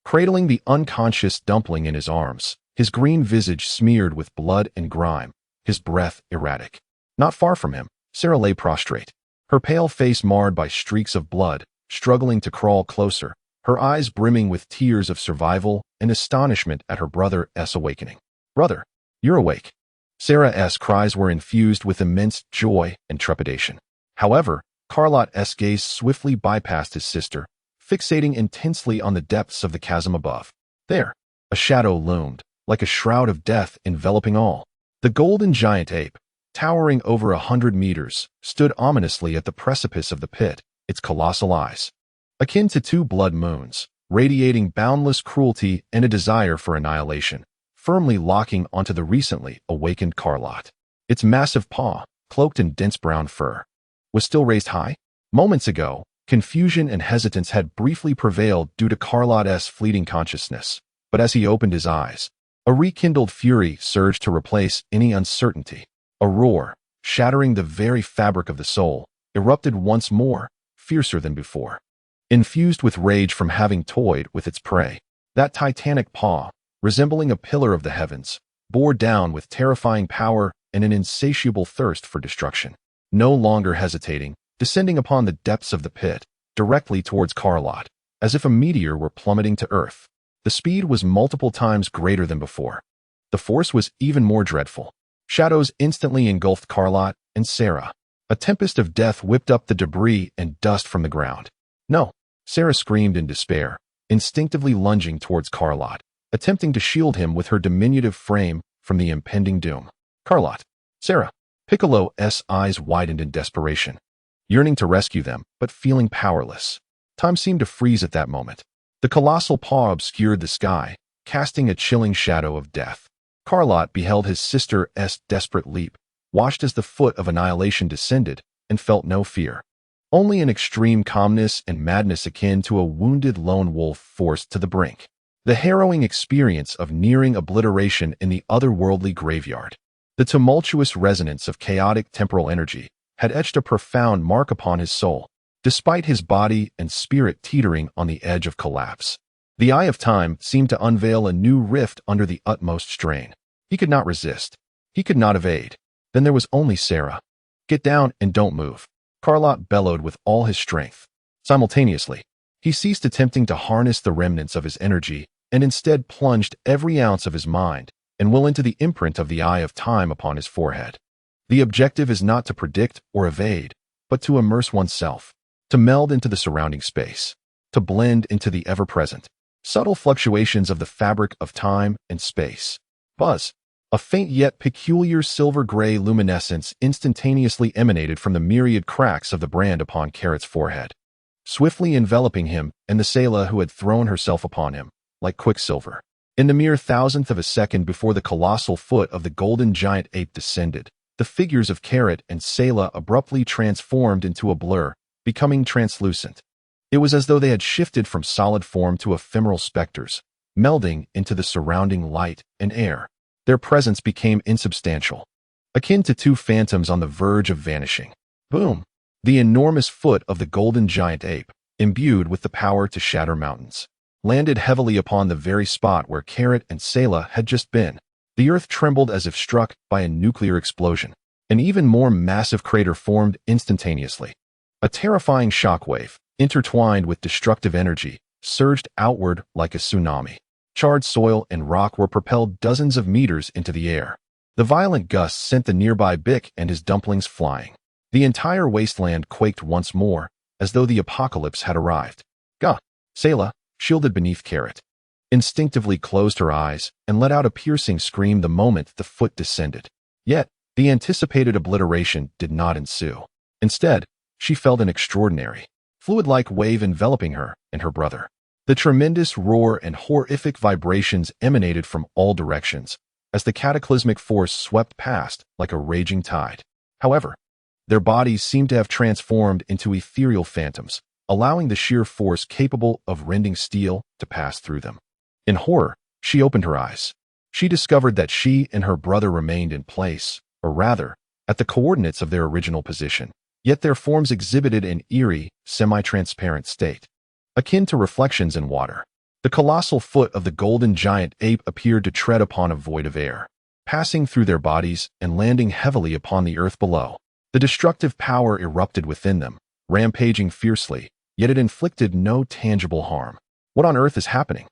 cradling the unconscious dumpling in his arms, his green visage smeared with blood and grime, his breath erratic. Not far from him, Sera lay prostrate, her pale face marred by streaks of blood, struggling to crawl closer, her eyes brimming with tears of survival and astonishment at her brother's awakening. "Brother, you're awake." Sera's cries were infused with immense joy and trepidation. However, Carlot's gaze swiftly bypassed his sister, fixating intensely on the depths of the chasm above. There, a shadow loomed, like a shroud of death enveloping all. The golden giant ape, towering over 100 meters, stood ominously at the precipice of the pit, its colossal eyes, akin to two blood moons, radiating boundless cruelty and a desire for annihilation, firmly locking onto the recently awakened Carlot. Its massive paw, cloaked in dense brown fur, was still raised high. Moments ago, confusion and hesitance had briefly prevailed due to Carlot's fleeting consciousness, but as he opened his eyes, a rekindled fury surged to replace any uncertainty. A roar, shattering the very fabric of the soul, erupted once more, fiercer than before. Infused with rage from having toyed with its prey, that titanic paw, resembling a pillar of the heavens, bore down with terrifying power and an insatiable thirst for destruction. No longer hesitating, descending upon the depths of the pit, directly towards Carlot, as if a meteor were plummeting to earth. The The speed was multiple times greater than before. The force was even more dreadful. Shadows instantly engulfed Carlot and Sera. A tempest of death whipped up the debris and dust from the ground. No, Sera screamed in despair, instinctively lunging towards Carlot, attempting to shield him with her diminutive frame from the impending doom. Carlot, Sera. Piccolo's eyes widened in desperation, yearning to rescue them, but feeling powerless. Time seemed to freeze at that moment. The colossal paw obscured the sky, casting a chilling shadow of death. Carlot beheld his sister's desperate leap, watched as the foot of annihilation descended, and felt no fear. Only an extreme calmness and madness akin to a wounded lone wolf forced to the brink. The harrowing experience of nearing obliteration in the otherworldly graveyard. The tumultuous resonance of chaotic temporal energy had etched a profound mark upon his soul, despite his body and spirit teetering on the edge of collapse. The eye of time seemed to unveil a new rift under the utmost strain. He could not resist. He could not evade. Then there was only Sera. Get down and don't move. Carlot bellowed with all his strength. Simultaneously, he ceased attempting to harness the remnants of his energy and instead plunged every ounce of his mind and will into the imprint of the eye of time upon his forehead. The objective is not to predict or evade, but to immerse oneself, to meld into the surrounding space, to blend into the ever-present, subtle fluctuations of the fabric of time and space. Buzz. A faint yet peculiar silver-gray luminescence instantaneously emanated from the myriad cracks of the brand upon Carrot's forehead, swiftly enveloping him and the Sayla who had thrown herself upon him, like quicksilver. In the mere thousandth of a second before the colossal foot of the golden giant ape descended, the figures of Carrot and Sayla abruptly transformed into a blur, becoming translucent. It was as though they had shifted from solid form to ephemeral specters, melding into the surrounding light and air. Their presence became insubstantial, akin to two phantoms on the verge of vanishing. Boom! The enormous foot of the golden giant ape, imbued with the power to shatter mountains, landed heavily upon the very spot where Carrot and Sayla had just been. The earth trembled as if struck by a nuclear explosion. An even more massive crater formed instantaneously. A terrifying shockwave, intertwined with destructive energy, surged outward like a tsunami. Charred soil and rock were propelled dozens of meters into the air. The violent gusts sent the nearby Bick and his dumplings flying. The entire wasteland quaked once more, as though the apocalypse had arrived. Gah! Sayla, shielded beneath Carrot, instinctively closed her eyes and let out a piercing scream the moment the foot descended. Yet, the anticipated obliteration did not ensue. Instead, she felt an extraordinary, fluid-like wave enveloping her and her brother. The tremendous roar and horrific vibrations emanated from all directions as the cataclysmic force swept past like a raging tide. However, their bodies seemed to have transformed into ethereal phantoms, allowing the sheer force capable of rending steel to pass through them. In horror, she opened her eyes. She discovered that she and her brother remained in place, or rather, at the coordinates of their original position, yet their forms exhibited an eerie, semi-transparent state, akin to reflections in water. The colossal foot of the golden giant ape appeared to tread upon a void of air, passing through their bodies and landing heavily upon the earth below. The destructive power erupted within them, rampaging fiercely, yet it inflicted no tangible harm. What on earth is happening?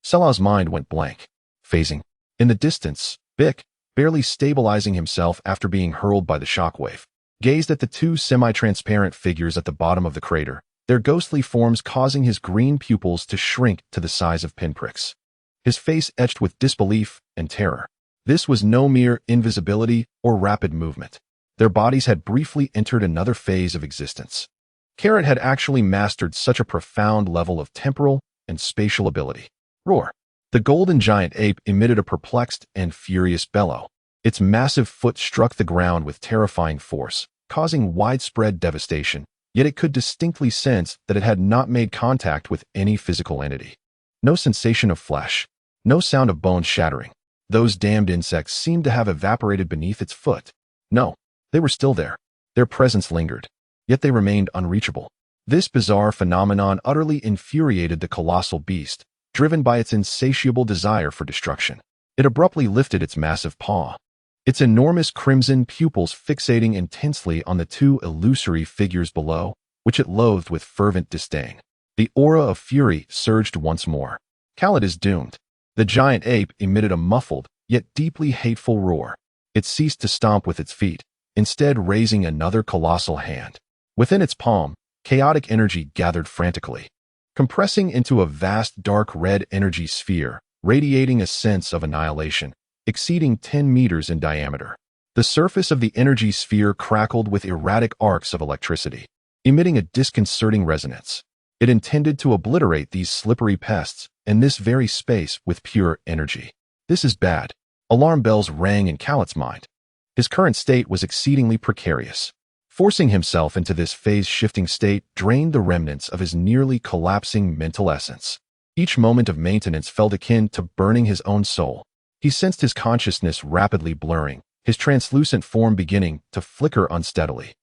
Selah's mind went blank, phasing. In the distance, Bick, barely stabilizing himself after being hurled by the shockwave, gazed at the two semi-transparent figures at the bottom of the crater, their ghostly forms causing his green pupils to shrink to the size of pinpricks. His face etched with disbelief and terror. This was no mere invisibility or rapid movement. Their bodies had briefly entered another phase of existence. Carrot had actually mastered such a profound level of temporal and spatial ability. Roar! The golden giant ape emitted a perplexed and furious bellow. Its massive foot struck the ground with terrifying force, causing widespread devastation, yet it could distinctly sense that it had not made contact with any physical entity. No sensation of flesh, no sound of bones shattering. Those damned insects seemed to have evaporated beneath its foot. No, they were still there. Their presence lingered, yet they remained unreachable. This bizarre phenomenon utterly infuriated the colossal beast, driven by its insatiable desire for destruction. It abruptly lifted its massive paw, its enormous crimson pupils fixating intensely on the two illusory figures below, which it loathed with fervent disdain. The aura of fury surged once more. Khaled is doomed. The giant ape emitted a muffled, yet deeply hateful roar. It ceased to stomp with its feet, instead raising another colossal hand. Within its palm, chaotic energy gathered frantically, compressing into a vast dark red energy sphere, radiating a sense of annihilation, exceeding 10 meters in diameter. The surface of the energy sphere crackled with erratic arcs of electricity, emitting a disconcerting resonance. It intended to obliterate these slippery pests and this very space with pure energy. This is bad. Alarm bells rang in Khaled's mind. His current state was exceedingly precarious. Forcing himself into this phase-shifting state drained the remnants of his nearly collapsing mental essence. Each moment of maintenance felt akin to burning his own soul. He sensed his consciousness rapidly blurring, his translucent form beginning to flicker unsteadily.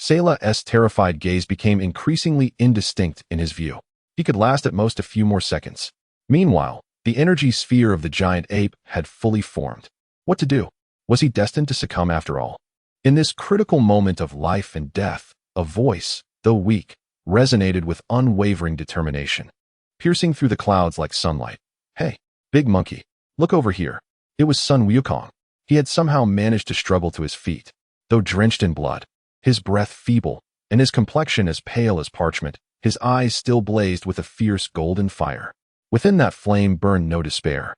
Sela's terrified gaze became increasingly indistinct in his view. He could last at most a few more seconds. Meanwhile, the energy sphere of the giant ape had fully formed. What to do? Was he destined to succumb after all? In this critical moment of life and death, a voice, though weak, resonated with unwavering determination, piercing through the clouds like sunlight. "Hey, big monkey, look over here." It was Sun Wukong. He had somehow managed to struggle to his feet, though drenched in blood, his breath feeble, and his complexion as pale as parchment. His eyes still blazed with a fierce golden fire. Within that flame burned no despair,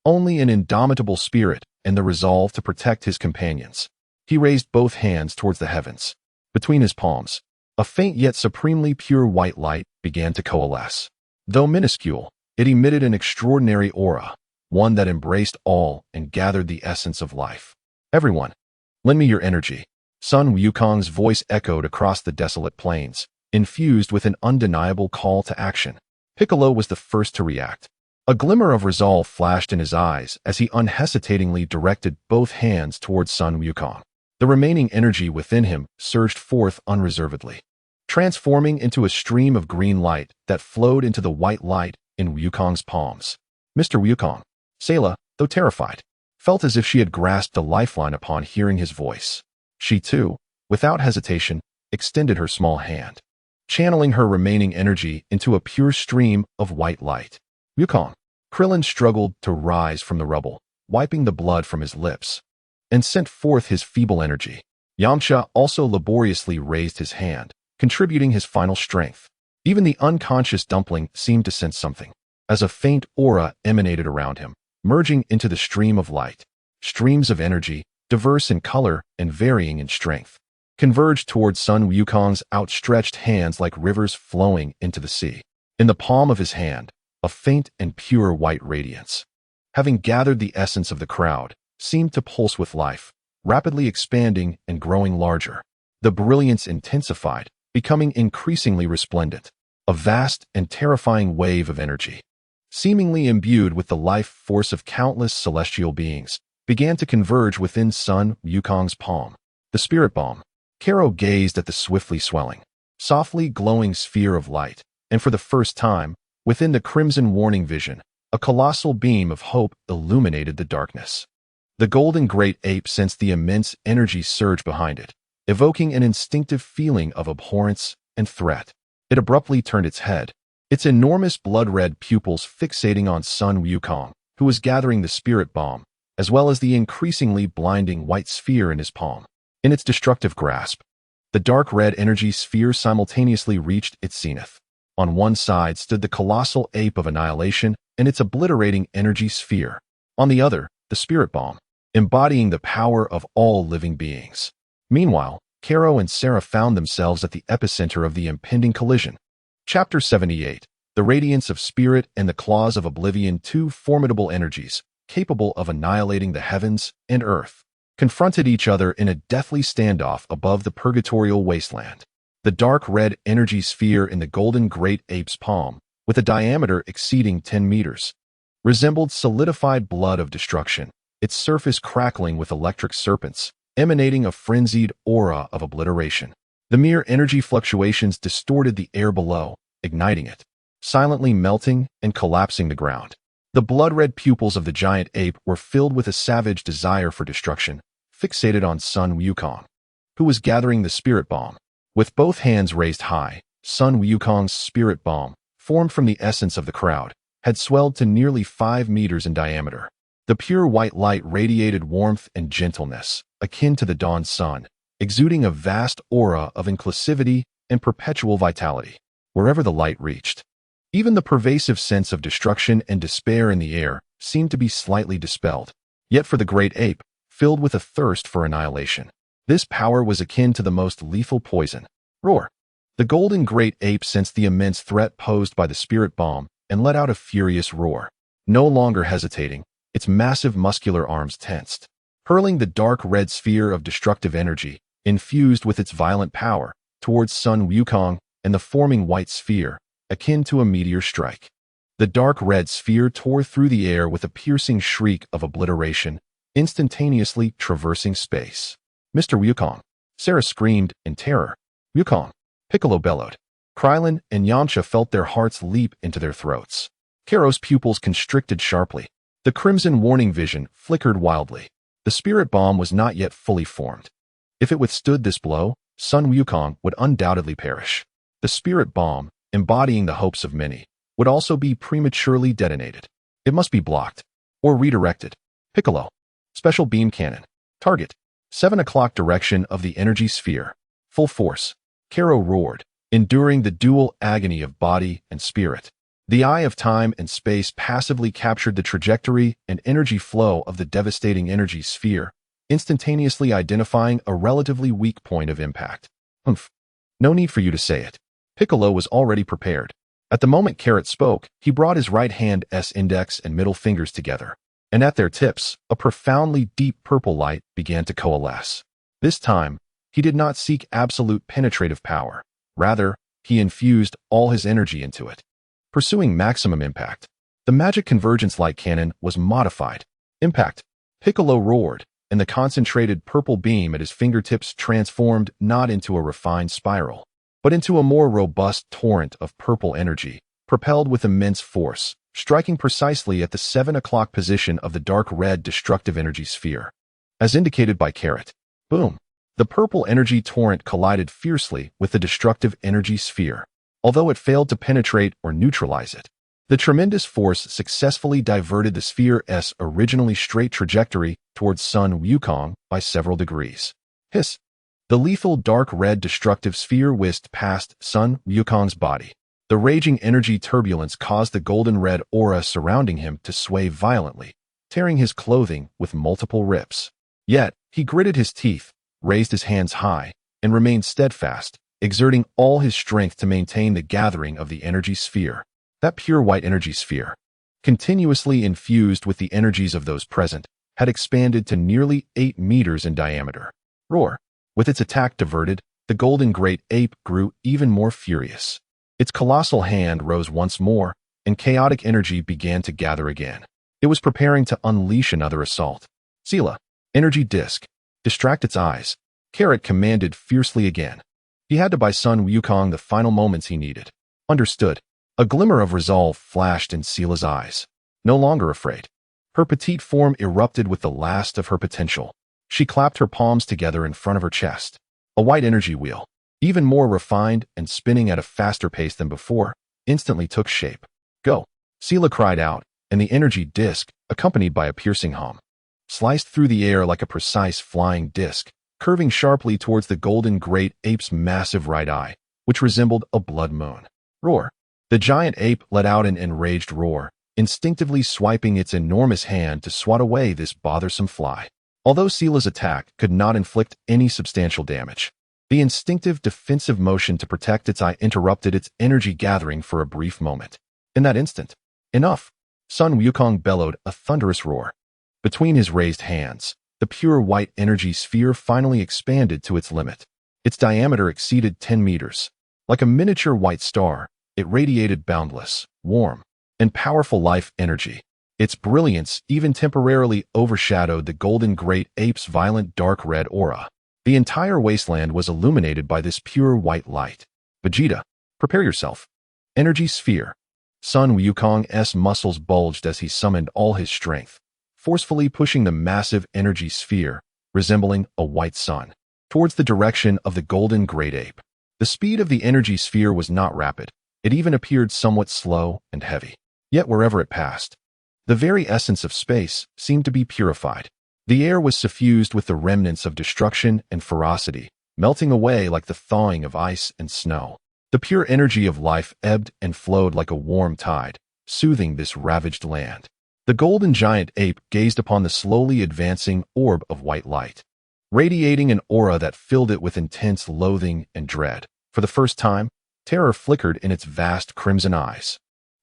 only an indomitable spirit and the resolve to protect his companions. He raised both hands towards the heavens. Between his palms, a faint yet supremely pure white light began to coalesce. Though minuscule, it emitted an extraordinary aura, one that embraced all and gathered the essence of life. "Everyone, lend me your energy." Sun Wukong's voice echoed across the desolate plains, infused with an undeniable call to action. Piccolo was the first to react. A glimmer of resolve flashed in his eyes as he unhesitatingly directed both hands towards Sun Wukong. The remaining energy within him surged forth unreservedly, transforming into a stream of green light that flowed into the white light in Wukong's palms. Mr. Wukong, Sela, though terrified, felt as if she had grasped a lifeline upon hearing his voice. She too, without hesitation, extended her small hand, channeling her remaining energy into a pure stream of white light. "Wukong." Krillin struggled to rise from the rubble, wiping the blood from his lips, and sent forth his feeble energy. Yamcha also laboriously raised his hand, contributing his final strength. Even the unconscious dumpling seemed to sense something, as a faint aura emanated around him, merging into the stream of light. Streams of energy, diverse in color and varying in strength, converged towards Sun Wukong's outstretched hands like rivers flowing into the sea. In the palm of his hand, a faint and pure white radiance, having gathered the essence of the crowd, seemed to pulse with life, rapidly expanding and growing larger. The brilliance intensified, becoming increasingly resplendent, a vast and terrifying wave of energy, seemingly imbued with the life force of countless celestial beings, began to converge within Sun Wukong's palm. The spirit bomb. Karo gazed at the swiftly swelling, softly glowing sphere of light, and for the first time, within the crimson warning vision, a colossal beam of hope illuminated the darkness. The golden great ape sensed the immense energy surge behind it, evoking an instinctive feeling of abhorrence and threat. It abruptly turned its head, its enormous blood-red pupils fixating on Sun Wukong, who was gathering the spirit bomb, as well as the increasingly blinding white sphere in his palm. In its destructive grasp, the dark red energy sphere simultaneously reached its zenith. On one side stood the colossal ape of annihilation and its obliterating energy sphere. On the other, the spirit bomb, embodying the power of all living beings. Meanwhile, Karo and Sera found themselves at the epicenter of the impending collision. Chapter 78. The Radiance of Spirit and the Claws of Oblivion. Two formidable energies, capable of annihilating the heavens and earth, confronted each other in a deathly standoff above the purgatorial wasteland. The dark red energy sphere in the golden great ape's palm, with a diameter exceeding 10 meters, resembled solidified blood of destruction, its surface crackling with electric serpents, emanating a frenzied aura of obliteration. The mere energy fluctuations distorted the air below, igniting it, silently melting and collapsing the ground. The blood-red pupils of the giant ape were filled with a savage desire for destruction, fixated on Sun Wukong, who was gathering the spirit bomb. With both hands raised high, Sun Wukong's spirit bomb, formed from the essence of the crowd, had swelled to nearly 5 meters in diameter. The pure white light radiated warmth and gentleness, akin to the dawn sun, exuding a vast aura of inclusivity and perpetual vitality. Wherever the light reached, even the pervasive sense of destruction and despair in the air seemed to be slightly dispelled. Yet for the great ape, filled with a thirst for annihilation, this power was akin to the most lethal poison. Roar! The golden great ape sensed the immense threat posed by the spirit bomb and let out a furious roar. No longer hesitating, its massive muscular arms tensed, hurling the dark red sphere of destructive energy, infused with its violent power, towards Sun Wukong and the forming white sphere, akin to a meteor strike. The dark red sphere tore through the air with a piercing shriek of obliteration, instantaneously traversing space. Mr. Wukong! Sera screamed in terror. Wukong! Piccolo bellowed. Krillin and Yamcha felt their hearts leap into their throats. Karo's pupils constricted sharply. The crimson warning vision flickered wildly. The spirit bomb was not yet fully formed. If it withstood this blow, Sun Wukong would undoubtedly perish. The spirit bomb, embodying the hopes of many, would also be prematurely detonated. It must be blocked or redirected. Piccolo. Special beam cannon. Target. 7 o'clock direction of the energy sphere. Full force. Karo roared, enduring the dual agony of body and spirit. The eye of time and space passively captured the trajectory and energy flow of the devastating energy sphere, instantaneously identifying a relatively weak point of impact. Humph. No need for you to say it. Piccolo was already prepared. At the moment Carrot spoke, he brought his right hand's index and middle fingers together, and at their tips, a profoundly deep purple light began to coalesce. This time, he did not seek absolute penetrative power. Rather, he infused all his energy into it, pursuing maximum impact. The magic convergence light cannon was modified. Impact. Piccolo roared, and the concentrated purple beam at his fingertips transformed not into a refined spiral, but into a more robust torrent of purple energy, propelled with immense force, striking precisely at the 7 o'clock position of the dark red destructive energy sphere. As indicated by Carrot. Boom! The purple energy torrent collided fiercely with the destructive energy sphere. Although it failed to penetrate or neutralize it, the tremendous force successfully diverted the sphere's originally straight trajectory towards Sun Wukong by several degrees. Hiss! The lethal dark red destructive sphere whisked past Sun Wukong's body. The raging energy turbulence caused the golden red aura surrounding him to sway violently, tearing his clothing with multiple rips. Yet, he gritted his teeth, raised his hands high, and remained steadfast, exerting all his strength to maintain the gathering of the energy sphere. That pure white energy sphere, continuously infused with the energies of those present, had expanded to nearly 8 meters in diameter. Roar! With its attack diverted, the golden great ape grew even more furious. Its colossal hand rose once more, and chaotic energy began to gather again. It was preparing to unleash another assault. Sela, energy disc. Distract its eyes. Carrot commanded fiercely again. He had to buy Sun Wukong the final moments he needed. Understood. A glimmer of resolve flashed in Sela's eyes. No longer afraid. Her petite form erupted with the last of her potential. She clapped her palms together in front of her chest. A white energy wheel, even more refined and spinning at a faster pace than before, instantly took shape. Go! Sela cried out, and the energy disc, accompanied by a piercing hum, sliced through the air like a precise flying disc, curving sharply towards the golden great ape's massive right eye, which resembled a blood moon. Roar! The giant ape let out an enraged roar, instinctively swiping its enormous hand to swat away this bothersome fly. Although Sela's attack could not inflict any substantial damage, the instinctive defensive motion to protect its eye interrupted its energy gathering for a brief moment. In that instant, enough! Sun Wukong bellowed a thunderous roar. Between his raised hands, the pure white energy sphere finally expanded to its limit. Its diameter exceeded 10 meters. Like a miniature white star, it radiated boundless, warm, and powerful life energy. Its brilliance even temporarily overshadowed the golden great ape's violent dark red aura. The entire wasteland was illuminated by this pure white light. Vegeta, prepare yourself. Energy sphere. Sun Wukong's muscles bulged as he summoned all his strength, forcefully pushing the massive energy sphere, resembling a white sun, towards the direction of the golden great ape. The speed of the energy sphere was not rapid. It even appeared somewhat slow and heavy. Yet wherever it passed, the very essence of space seemed to be purified. The air was suffused with the remnants of destruction and ferocity, melting away like the thawing of ice and snow. The pure energy of life ebbed and flowed like a warm tide, soothing this ravaged land. The golden giant ape gazed upon the slowly advancing orb of white light, radiating an aura that filled it with intense loathing and dread. For the first time, terror flickered in its vast crimson eyes.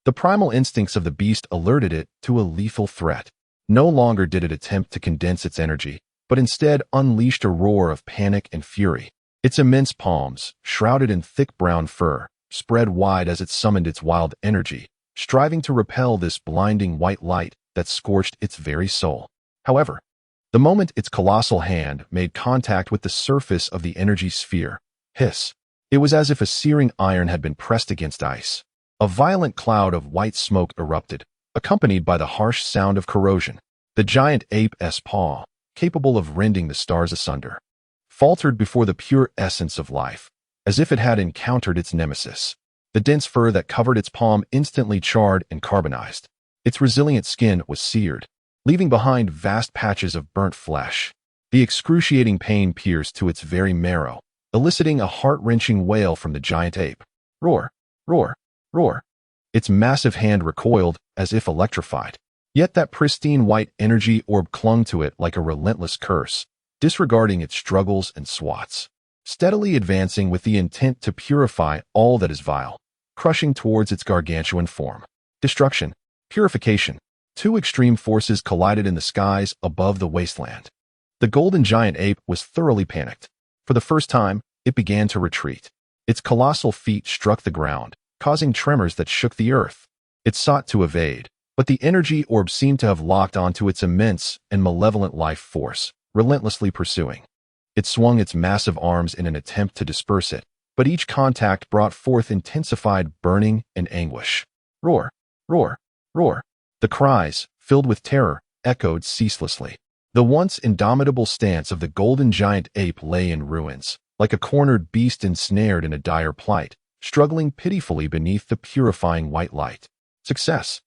The primal instincts of the beast alerted it to a lethal threat. No longer did it attempt to condense its energy, but instead unleashed a roar of panic and fury. Its immense palms, shrouded in thick brown fur, spread wide as it summoned its wild energy, striving to repel this blinding white light that scorched its very soul. However, the moment its colossal hand made contact with the surface of the energy sphere, hiss, it was as if a searing iron had been pressed against ice. A violent cloud of white smoke erupted, accompanied by the harsh sound of corrosion. The giant ape's paw, capable of rending the stars asunder, faltered before the pure essence of life, as if it had encountered its nemesis. The dense fur that covered its palm instantly charred and carbonized. Its resilient skin was seared, leaving behind vast patches of burnt flesh. The excruciating pain pierced to its very marrow, eliciting a heart-wrenching wail from the giant ape. Roar, roar, roar. Its massive hand recoiled as if electrified. Yet that pristine white energy orb clung to it like a relentless curse, disregarding its struggles and swats, steadily advancing with the intent to purify all that is vile, crushing towards its gargantuan form. Destruction, purification. Two extreme forces collided in the skies above the wasteland. The golden giant ape was thoroughly panicked. For the first time, it began to retreat. Its colossal feet struck the ground, causing tremors that shook the earth. It sought to evade, but the energy orb seemed to have locked onto its immense and malevolent life force, relentlessly pursuing. It swung its massive arms in an attempt to disperse it, but each contact brought forth intensified burning and anguish. Roar, roar, roar. The cries, filled with terror, echoed ceaselessly. The once indomitable stance of the golden giant ape lay in ruins, like a cornered beast ensnared in a dire plight, struggling pitifully beneath the purifying white light. Success!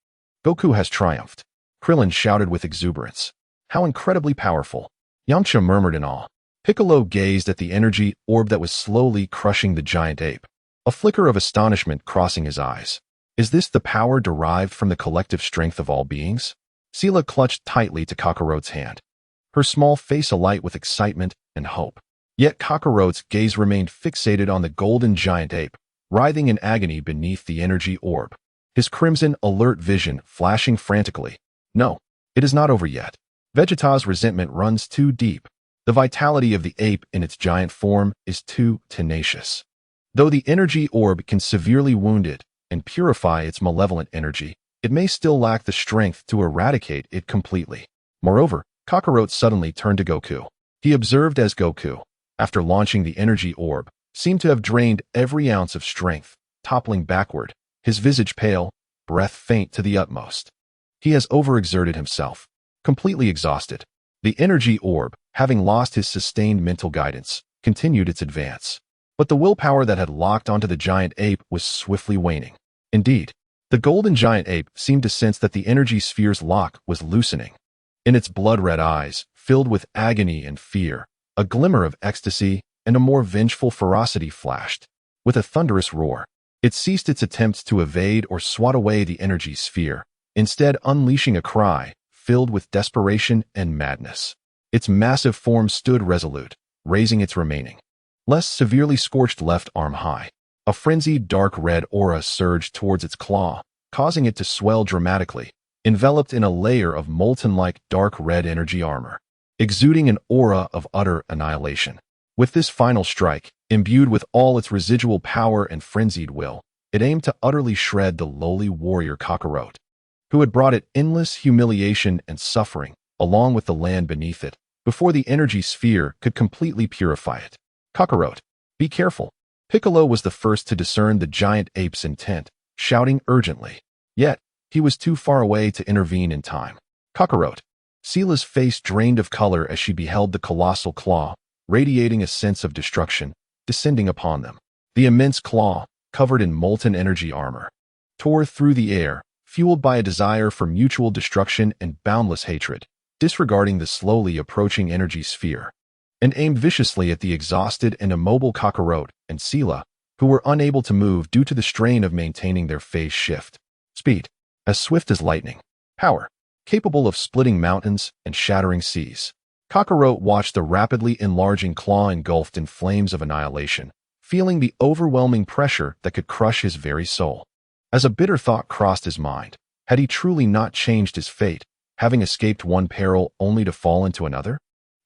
Goku has triumphed. Krillin shouted with exuberance. How incredibly powerful! Yamcha murmured in awe. Piccolo gazed at the energy orb that was slowly crushing the giant ape, a flicker of astonishment crossing his eyes. Is this the power derived from the collective strength of all beings? Sela clutched tightly to Kakarot's hand, her small face alight with excitement and hope. Yet Kakarot's gaze remained fixated on the golden giant ape, writhing in agony beneath the energy orb, his crimson, alert vision flashing frantically. No, it is not over yet. Vegeta's resentment runs too deep. The vitality of the ape in its giant form is too tenacious. Though the energy orb can severely wound it and purify its malevolent energy, it may still lack the strength to eradicate it completely. Moreover, Kakarot suddenly turned to Goku. He observed as Goku, after launching the energy orb, seemed to have drained every ounce of strength, toppling backward, his visage pale, breath faint to the utmost. He has overexerted himself, completely exhausted. The energy orb, having lost his sustained mental guidance, continued its advance. But the willpower that had locked onto the giant ape was swiftly waning. Indeed, the golden giant ape seemed to sense that the energy sphere's lock was loosening. In its blood-red eyes, filled with agony and fear, a glimmer of ecstasy and a more vengeful ferocity flashed. With a thunderous roar, it ceased its attempts to evade or swat away the energy sphere, instead unleashing a cry filled with desperation and madness. Its massive form stood resolute, raising its remaining, less severely scorched left arm high. A frenzied dark red aura surged towards its claw, causing it to swell dramatically, enveloped in a layer of molten-like dark red energy armor, exuding an aura of utter annihilation. With this final strike, imbued with all its residual power and frenzied will, it aimed to utterly shred the lowly warrior Kakarot, who had brought it endless humiliation and suffering, along with the land beneath it, before the energy sphere could completely purify it. Kakarot, be careful. Piccolo was the first to discern the giant ape's intent, shouting urgently. Yet, he was too far away to intervene in time. Kakarot. Sela's face drained of color as she beheld the colossal claw, radiating a sense of destruction, descending upon them. The immense claw, covered in molten energy armor, tore through the air, fueled by a desire for mutual destruction and boundless hatred, disregarding the slowly approaching energy sphere, and aimed viciously at the exhausted and immobile Kakarot and Sela, who were unable to move due to the strain of maintaining their phase shift. Speed, as swift as lightning. Power, capable of splitting mountains and shattering seas. Kakarot watched the rapidly enlarging claw engulfed in flames of annihilation, feeling the overwhelming pressure that could crush his very soul. As a bitter thought crossed his mind, had he truly not changed his fate, having escaped one peril only to fall into another?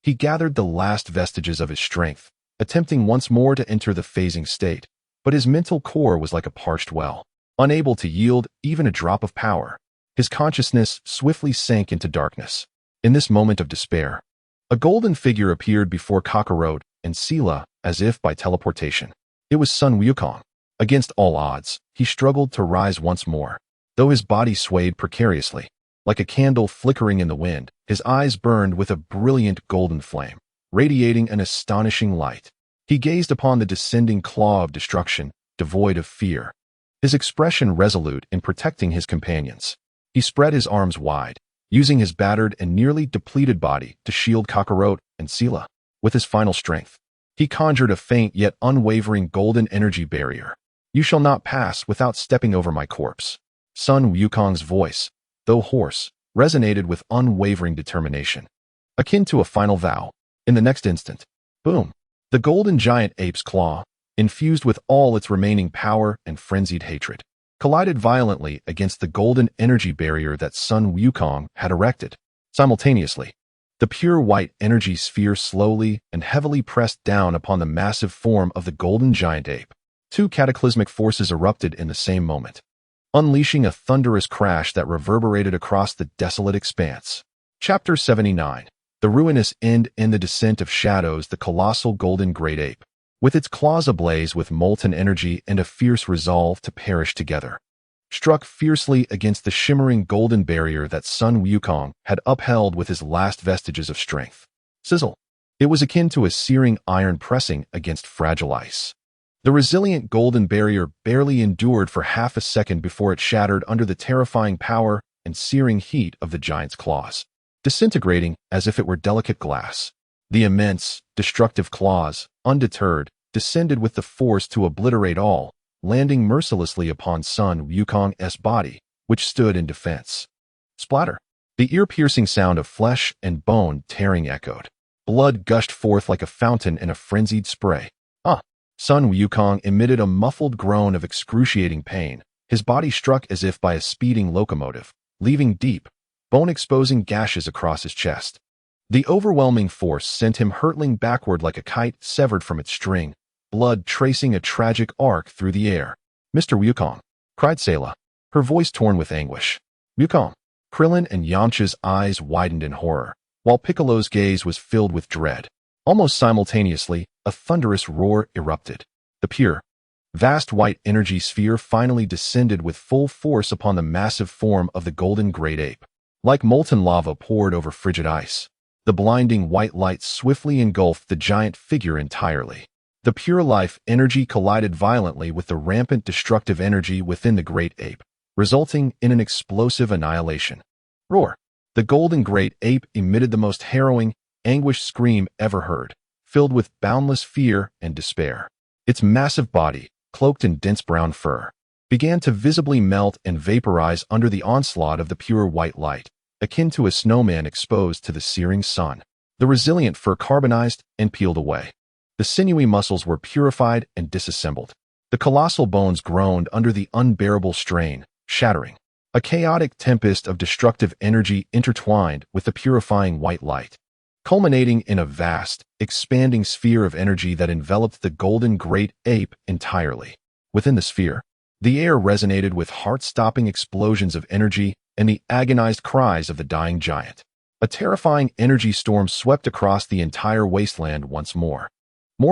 He gathered the last vestiges of his strength, attempting once more to enter the phasing state, but his mental core was like a parched well, unable to yield even a drop of power. His consciousness swiftly sank into darkness. In this moment of despair, a golden figure appeared before Kakarot and Sela as if by teleportation. It was Sun Wukong. Against all odds, he struggled to rise once more. Though his body swayed precariously, like a candle flickering in the wind, his eyes burned with a brilliant golden flame, radiating an astonishing light. He gazed upon the descending claw of destruction, devoid of fear, his expression resolute in protecting his companions. He spread his arms wide, using his battered and nearly depleted body to shield Kakarot and Sela. With his final strength, he conjured a faint yet unwavering golden energy barrier. "You shall not pass without stepping over my corpse." Sun Wukong's voice, though hoarse, resonated with unwavering determination, akin to a final vow. In the next instant, boom! The golden giant ape's claw, infused with all its remaining power and frenzied hatred, collided violently against the golden energy barrier that Sun Wukong had erected. Simultaneously, the pure white energy sphere slowly and heavily pressed down upon the massive form of the golden giant ape. Two cataclysmic forces erupted in the same moment, unleashing a thunderous crash that reverberated across the desolate expanse. Chapter 79. The ruinous end. In the descent of shadows, the colossal golden great ape, with its claws ablaze with molten energy and a fierce resolve to perish together, struck fiercely against the shimmering golden barrier that Sun Wukong had upheld with his last vestiges of strength. Sizzle! It was akin to a searing iron pressing against fragile ice. The resilient golden barrier barely endured for half a second before it shattered under the terrifying power and searing heat of the giant's claws, disintegrating as if it were delicate glass. The immense, destructive claws, undeterred, descended with the force to obliterate all, landing mercilessly upon Sun Wukong's body, which stood in defense. Splatter! The ear-piercing sound of flesh and bone tearing echoed. Blood gushed forth like a fountain in a frenzied spray. Sun Wukong emitted a muffled groan of excruciating pain. His body struck as if by a speeding locomotive, leaving deep, bone-exposing gashes across his chest. The overwhelming force sent him hurtling backward like a kite severed from its string, blood tracing a tragic arc through the air. "Mr. Wukong!" cried Sela, her voice torn with anguish. "Wukong!" Krillin and Yamcha's eyes widened in horror, while Piccolo's gaze was filled with dread. Almost simultaneously, a thunderous roar erupted. The pure, vast white energy sphere finally descended with full force upon the massive form of the golden great ape. Like molten lava poured over frigid ice, the blinding white light swiftly engulfed the giant figure entirely. The pure life energy collided violently with the rampant destructive energy within the great ape, resulting in an explosive annihilation. Roar! The golden great ape emitted the most harrowing, anguished scream ever heard, filled with boundless fear and despair. Its massive body, cloaked in dense brown fur, began to visibly melt and vaporize under the onslaught of the pure white light, akin to a snowman exposed to the searing sun. The resilient fur carbonized and peeled away. The sinewy muscles were purified and disassembled. The colossal bones groaned under the unbearable strain, shattering. A chaotic tempest of destructive energy intertwined with the purifying white light, culminating in a vast, expanding sphere of energy that enveloped the golden great ape entirely. Within the sphere, the air resonated with heart-stopping explosions of energy and the agonized cries of the dying giant. A terrifying energy storm swept across the entire wasteland once more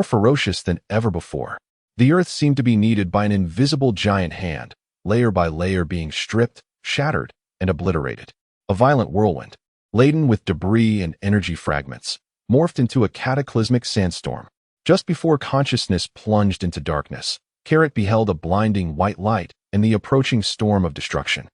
ferocious than ever before. The earth seemed to be kneaded by an invisible giant hand, layer by layer being stripped, shattered, and obliterated. A violent whirlwind, laden with debris and energy fragments, morphed into a cataclysmic sandstorm. Just before consciousness plunged into darkness, Carrot beheld a blinding white light and the approaching storm of destruction.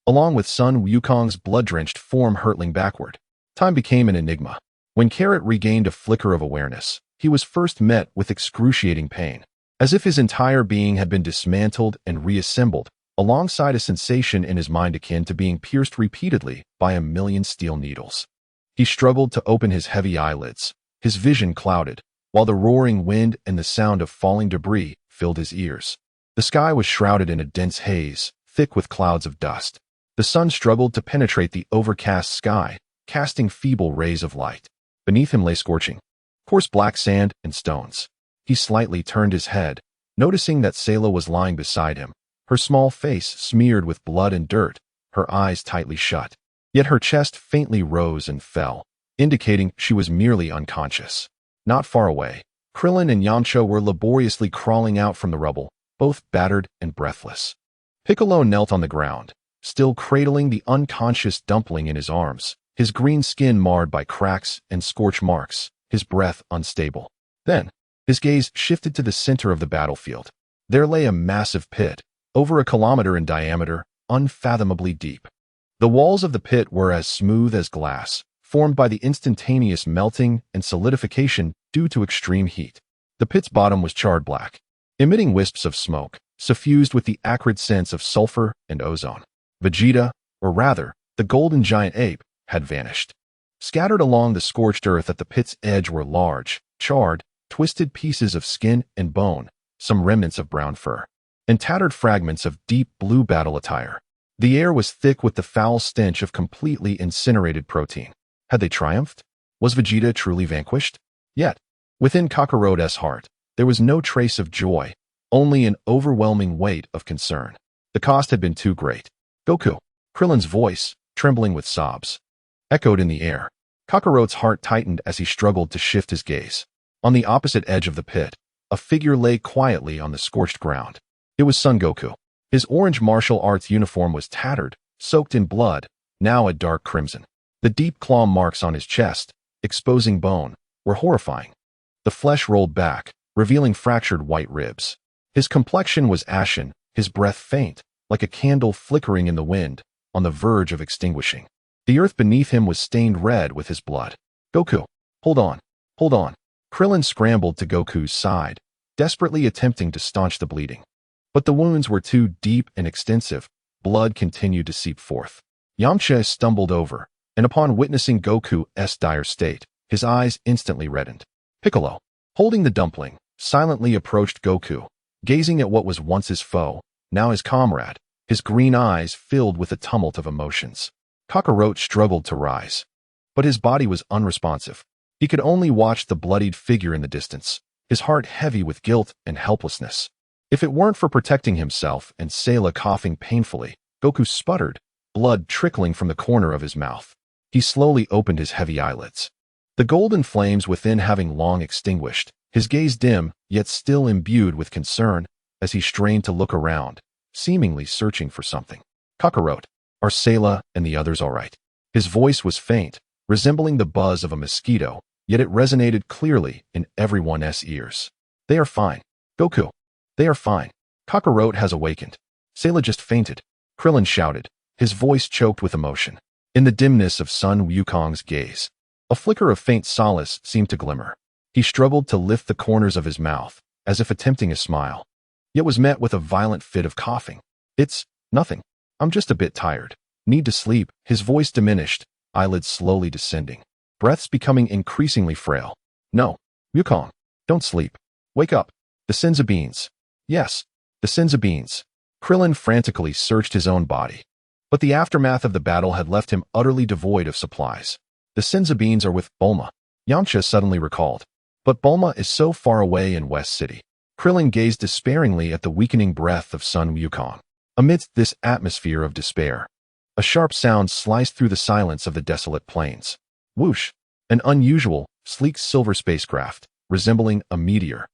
along with Sun Wukong's blood-drenched form hurtling backward. Time became an enigma. When Carrot regained a flicker of awareness, he was first met with excruciating pain, as if his entire being had been dismantled and reassembled, alongside a sensation in his mind akin to being pierced repeatedly by a million steel needles. He struggled to open his heavy eyelids, his vision clouded, while the roaring wind and the sound of falling debris filled his ears. The sky was shrouded in a dense haze, thick with clouds of dust. The sun struggled to penetrate the overcast sky, casting feeble rays of light. Beneath him lay scorching, coarse black sand and stones. He slightly turned his head, noticing that Sela was lying beside him, her small face smeared with blood and dirt, her eyes tightly shut. Yet her chest faintly rose and fell, indicating she was merely unconscious. Not far away, Krillin and Yamcha were laboriously crawling out from the rubble, both battered and breathless. Piccolo knelt on the ground, still cradling the unconscious dumpling in his arms, his green skin marred by cracks and scorch marks, his breath unstable. Then, his gaze shifted to the center of the battlefield. There lay a massive pit, over a kilometer in diameter, unfathomably deep. The walls of the pit were as smooth as glass, formed by the instantaneous melting and solidification due to extreme heat. The pit's bottom was charred black, emitting wisps of smoke, suffused with the acrid scents of sulfur and ozone. Vegeta, or rather, the golden giant ape, had vanished. Scattered along the scorched earth at the pit's edge were large, charred, twisted pieces of skin and bone, some remnants of brown fur, and tattered fragments of deep blue battle attire. The air was thick with the foul stench of completely incinerated protein. Had they triumphed? Was Vegeta truly vanquished? Yet, within Kakarot's heart, there was no trace of joy, only an overwhelming weight of concern. The cost had been too great. Goku, Krillin's voice, trembling with sobs, echoed in the air. Kakarot's heart tightened as he struggled to shift his gaze. On the opposite edge of the pit, a figure lay quietly on the scorched ground. It was Son Goku. His orange martial arts uniform was tattered, soaked in blood, now a dark crimson. The deep claw marks on his chest, exposing bone, were horrifying. The flesh rolled back, revealing fractured white ribs. His complexion was ashen, his breath faint, like a candle flickering in the wind, on the verge of extinguishing. The earth beneath him was stained red with his blood. Goku, hold on, hold on. Krillin scrambled to Goku's side, desperately attempting to staunch the bleeding. But the wounds were too deep and extensive. Blood continued to seep forth. Yamcha stumbled over, and upon witnessing Goku's dire state, his eyes instantly reddened. Piccolo, holding the dumpling, silently approached Goku, gazing at what was once his foe, now his comrade, his green eyes filled with a tumult of emotions. Kakarot struggled to rise, but his body was unresponsive. He could only watch the bloodied figure in the distance, his heart heavy with guilt and helplessness. If it weren't for protecting himself and Sela coughing painfully, Goku sputtered, blood trickling from the corner of his mouth. He slowly opened his heavy eyelids. The golden flames within having long extinguished, his gaze dim, yet still imbued with concern, as he strained to look around, seemingly searching for something. Kakarot, are Sela and the others all right? His voice was faint, resembling the buzz of a mosquito, yet it resonated clearly in everyone's ears. They are fine. Goku. They are fine. Kakarot has awakened. Sela just fainted. Krillin shouted, his voice choked with emotion. In the dimness of Sun Wukong's gaze, a flicker of faint solace seemed to glimmer. He struggled to lift the corners of his mouth, as if attempting a smile, yet was met with a violent fit of coughing. It's nothing. I'm just a bit tired. Need to sleep. His voice diminished, eyelids slowly descending, breaths becoming increasingly frail. No, Wukong, don't sleep. Wake up. The Senzu beans. Yes, the Senzu beans. Krillin frantically searched his own body, but the aftermath of the battle had left him utterly devoid of supplies. The Senzu beans are with Bulma, Yamcha suddenly recalled. But Bulma is so far away in West City. Krillin gazed despairingly at the weakening breath of Sun Wukong. Amidst this atmosphere of despair, a sharp sound sliced through the silence of the desolate plains. Whoosh! An unusual, sleek silver spacecraft, resembling a meteor,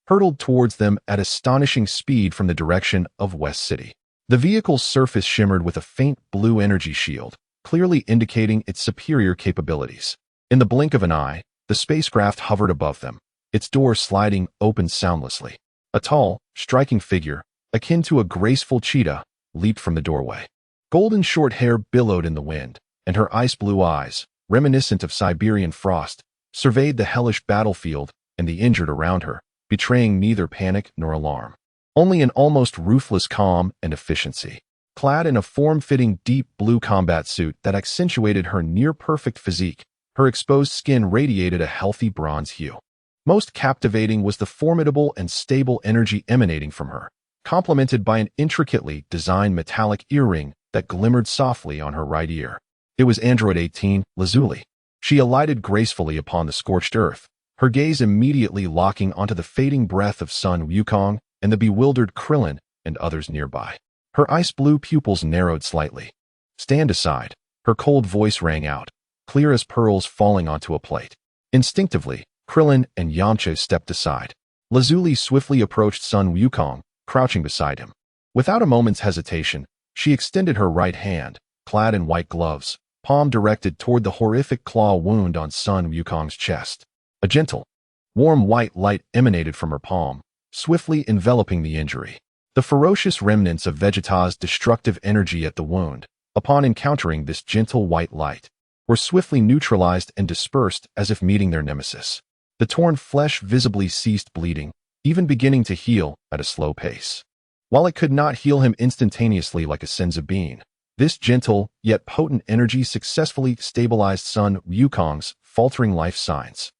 hurtled towards them at astonishing speed from the direction of West City. The vehicle's surface shimmered with a faint blue energy shield, clearly indicating its superior capabilities. In the blink of an eye, the spacecraft hovered above them, its door sliding open soundlessly. A tall, striking figure, akin to a graceful cheetah, leaped from the doorway. Golden short hair billowed in the wind, and her ice-blue eyes, reminiscent of Siberian frost, surveyed the hellish battlefield and the injured around her, betraying neither panic nor alarm. Only an almost ruthless calm and efficiency. Clad in a form-fitting deep blue combat suit that accentuated her near-perfect physique, her exposed skin radiated a healthy bronze hue. Most captivating was the formidable and stable energy emanating from her, complemented by an intricately designed metallic earring that glimmered softly on her right ear. It was Android 18, Lazuli. She alighted gracefully upon the scorched earth, her gaze immediately locking onto the fading breath of Sun Wukong and the bewildered Krillin and others nearby. Her ice-blue pupils narrowed slightly. "Stand aside," her cold voice rang out, clear as pearls falling onto a plate. Instinctively, Krillin and Yamcha stepped aside. Lazuli swiftly approached Sun Wukong, crouching beside him. Without a moment's hesitation, she extended her right hand, clad in white gloves, palm directed toward the horrific claw wound on Sun Wukong's chest. A gentle, warm white light emanated from her palm, swiftly enveloping the injury. The ferocious remnants of Vegeta's destructive energy at the wound, upon encountering this gentle white light, were swiftly neutralized and dispersed as if meeting their nemesis. The torn flesh visibly ceased bleeding, even beginning to heal at a slow pace. While it could not heal him instantaneously like a senzu bean, this gentle yet potent energy successfully stabilized Sun Wukong's faltering life signs.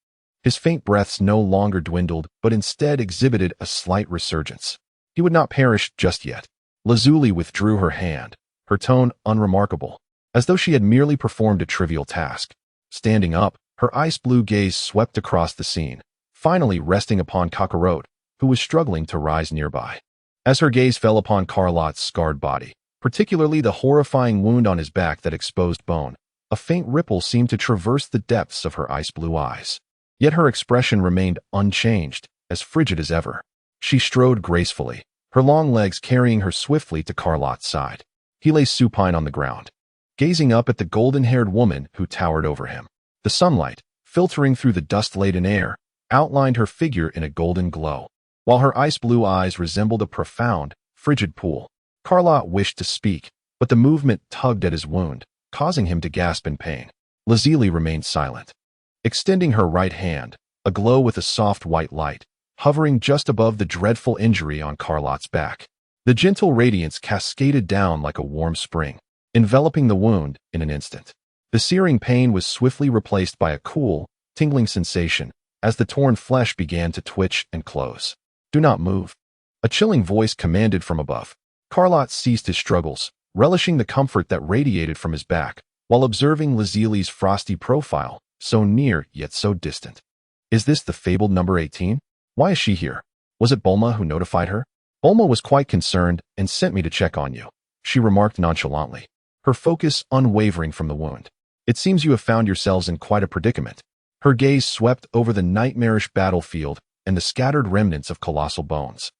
His faint breaths no longer dwindled but instead exhibited a slight resurgence. He would not perish just yet. Lazuli withdrew her hand, her tone unremarkable, as though she had merely performed a trivial task. Standing up, her ice-blue gaze swept across the scene, finally resting upon Kakarot, who was struggling to rise nearby. As her gaze fell upon Carlot's scarred body, particularly the horrifying wound on his back that exposed bone, a faint ripple seemed to traverse the depths of her ice-blue eyes. Yet her expression remained unchanged, as frigid as ever. She strode gracefully, her long legs carrying her swiftly to Carlot's side. He lay supine on the ground, gazing up at the golden-haired woman who towered over him. The sunlight, filtering through the dust-laden air, outlined her figure in a golden glow, while her ice-blue eyes resembled a profound, frigid pool. Carlot wished to speak, but the movement tugged at his wound, causing him to gasp in pain. Lazuli remained silent, extending her right hand, aglow with a soft white light, hovering just above the dreadful injury on Carlot's back. The gentle radiance cascaded down like a warm spring, enveloping the wound in an instant. The searing pain was swiftly replaced by a cool, tingling sensation as the torn flesh began to twitch and close. "Do not move," a chilling voice commanded from above. Carlot ceased his struggles, relishing the comfort that radiated from his back, while observing Lazuli's frosty profile, so near yet so distant. "Is this the fabled number 18? Why is she here? Was it Bulma who notified her?" "Bulma was quite concerned and sent me to check on you," she remarked nonchalantly, her focus unwavering from the wound. "It seems you have found yourselves in quite a predicament." Her gaze swept over the nightmarish battlefield and the scattered remnants of colossal bones,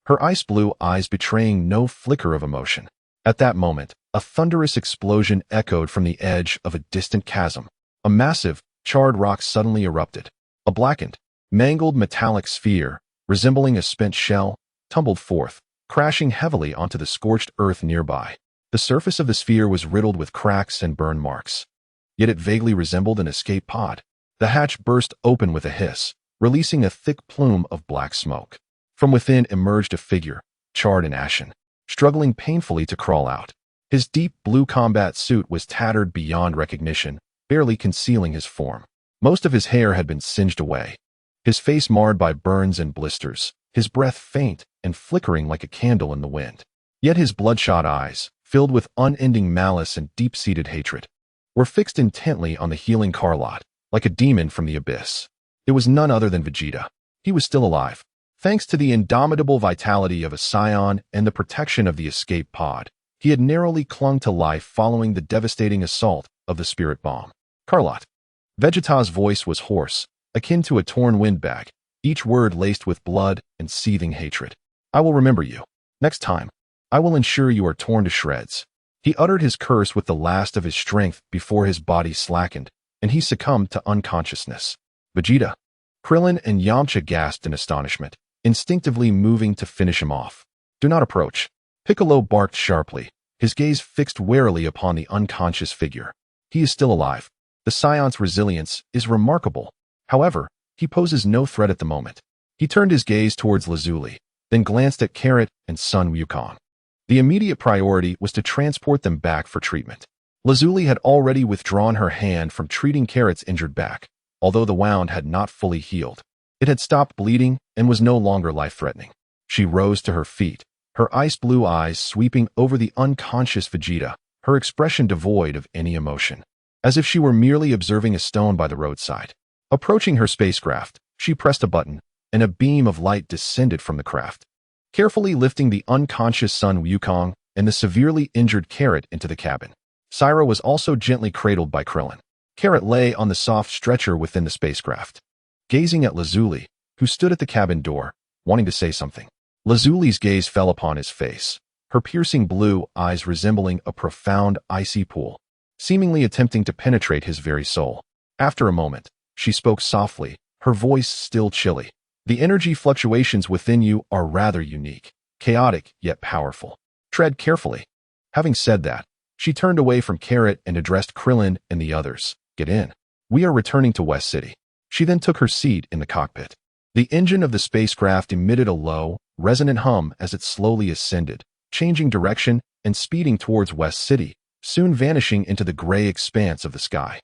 her ice-blue eyes betraying no flicker of emotion. At that moment, a thunderous explosion echoed from the edge of a distant chasm. A massive, charred rock suddenly erupted. A blackened, mangled metallic sphere, resembling a spent shell, tumbled forth, crashing heavily onto the scorched earth nearby. The surface of the sphere was riddled with cracks and burn marks. Yet it vaguely resembled an escape pod. The hatch burst open with a hiss, releasing a thick plume of black smoke. From within emerged a figure, charred and ashen, struggling painfully to crawl out. His deep blue combat suit was tattered beyond recognition, barely concealing his form. Most of his hair had been singed away, his face marred by burns and blisters, his breath faint and flickering like a candle in the wind. Yet his bloodshot eyes, filled with unending malice and deep-seated hatred, were fixed intently on the healing Carlot, like a demon from the abyss. It was none other than Vegeta. He was still alive, thanks to the indomitable vitality of a scion and the protection of the escape pod. He had narrowly clung to life following the devastating assault of the spirit bomb. "Carlot." Vegeta's voice was hoarse, akin to a torn windbag, each word laced with blood and seething hatred. "I will remember you. Next time, I will ensure you are torn to shreds." He uttered his curse with the last of his strength before his body slackened, and he succumbed to unconsciousness. "Vegeta." Krillin and Yamcha gasped in astonishment, instinctively moving to finish him off. "Do not approach." Piccolo barked sharply, his gaze fixed warily upon the unconscious figure. He is still alive. The Scion's resilience is remarkable. However, he poses no threat at the moment. He turned his gaze towards Lazuli, then glanced at Carrot and Sun Wukong. The immediate priority was to transport them back for treatment. Lazuli had already withdrawn her hand from treating Carrot's injured back, although the wound had not fully healed. It had stopped bleeding and was no longer life-threatening. She rose to her feet, her ice-blue eyes sweeping over the unconscious Vegeta, her expression devoid of any emotion, as if she were merely observing a stone by the roadside. Approaching her spacecraft, she pressed a button, and a beam of light descended from the craft, carefully lifting the unconscious Sun Wukong and the severely injured Carrot into the cabin. Sera was also gently cradled by Krillin. Carrot lay on the soft stretcher within the spacecraft, gazing at Lazuli, who stood at the cabin door, wanting to say something. Lazuli's gaze fell upon his face, her piercing blue eyes resembling a profound icy pool, seemingly attempting to penetrate his very soul. After a moment, she spoke softly, her voice still chilly. The energy fluctuations within you are rather unique, chaotic yet powerful. Tread carefully. Having said that, she turned away from Carrot and addressed Krillin and the others. Get in. We are returning to West City. She then took her seat in the cockpit. The engine of the spacecraft emitted a low, resonant hum as it slowly ascended, changing direction and speeding towards West City, soon vanishing into the gray expanse of the sky.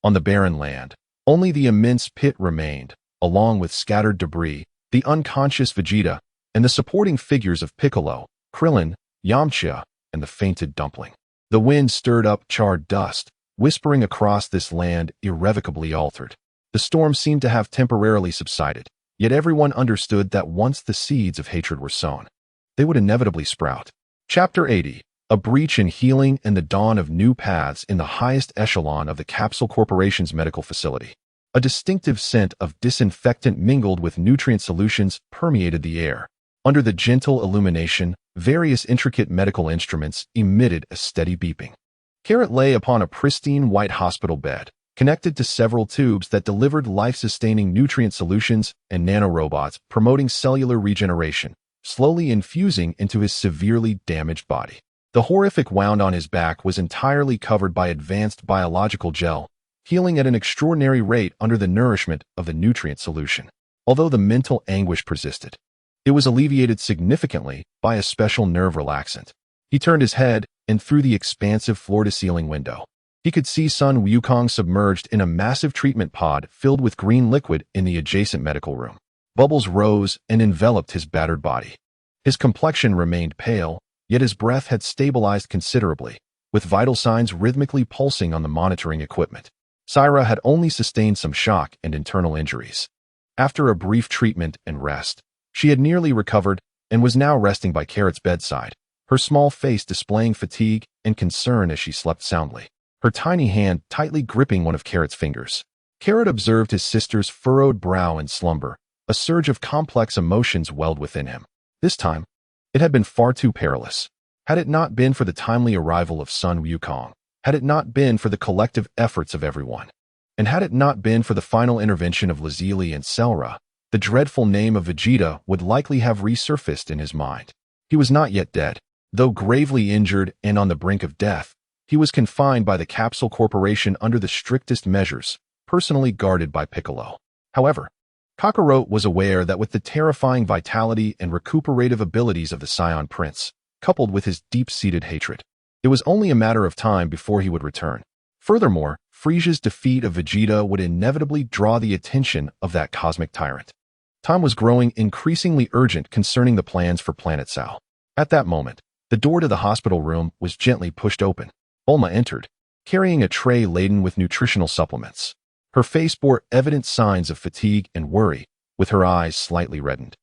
On the barren land, only the immense pit remained, along with scattered debris, the unconscious Vegeta, and the supporting figures of Piccolo, Krillin, Yamcha, and the fainted dumpling. The wind stirred up charred dust, whispering across this land irrevocably altered. The storm seemed to have temporarily subsided, yet everyone understood that once the seeds of hatred were sown, they would inevitably sprout. Chapter 80. A breach in healing and the dawn of new paths in the highest echelon of the Capsule Corporation's medical facility. A distinctive scent of disinfectant mingled with nutrient solutions permeated the air. Under the gentle illumination, various intricate medical instruments emitted a steady beeping. Carrot lay upon a pristine white hospital bed, connected to several tubes that delivered life-sustaining nutrient solutions and nanorobots promoting cellular regeneration, slowly infusing into his severely damaged body. The horrific wound on his back was entirely covered by advanced biological gel, healing at an extraordinary rate under the nourishment of the nutrient solution. Although the mental anguish persisted, it was alleviated significantly by a special nerve relaxant. He turned his head, and through the expansive floor-to-ceiling window, he could see Sun Wukong submerged in a massive treatment pod filled with green liquid in the adjacent medical room. Bubbles rose and enveloped his battered body. His complexion remained pale, yet his breath had stabilized considerably, with vital signs rhythmically pulsing on the monitoring equipment. Sera had only sustained some shock and internal injuries. After a brief treatment and rest, she had nearly recovered and was now resting by Carrot's bedside, her small face displaying fatigue and concern as she slept soundly, her tiny hand tightly gripping one of Carrot's fingers. Carrot observed his sister's furrowed brow in slumber. A surge of complex emotions welled within him. This time, it had been far too perilous. Had it not been for the timely arrival of Sun Wukong, had it not been for the collective efforts of everyone, and had it not been for the final intervention of Lazuli and Sera, the dreadful name of Vegeta would likely have resurfaced in his mind. He was not yet dead. Though gravely injured and on the brink of death, he was confined by the Capsule Corporation under the strictest measures, personally guarded by Piccolo. However, Kakarot was aware that with the terrifying vitality and recuperative abilities of the Scion Prince, coupled with his deep-seated hatred, it was only a matter of time before he would return. Furthermore, Frieza's defeat of Vegeta would inevitably draw the attention of that cosmic tyrant. Time was growing increasingly urgent concerning the plans for Planet Sao. At that moment, the door to the hospital room was gently pushed open. Bulma entered, carrying a tray laden with nutritional supplements. Her face bore evident signs of fatigue and worry, with her eyes slightly reddened,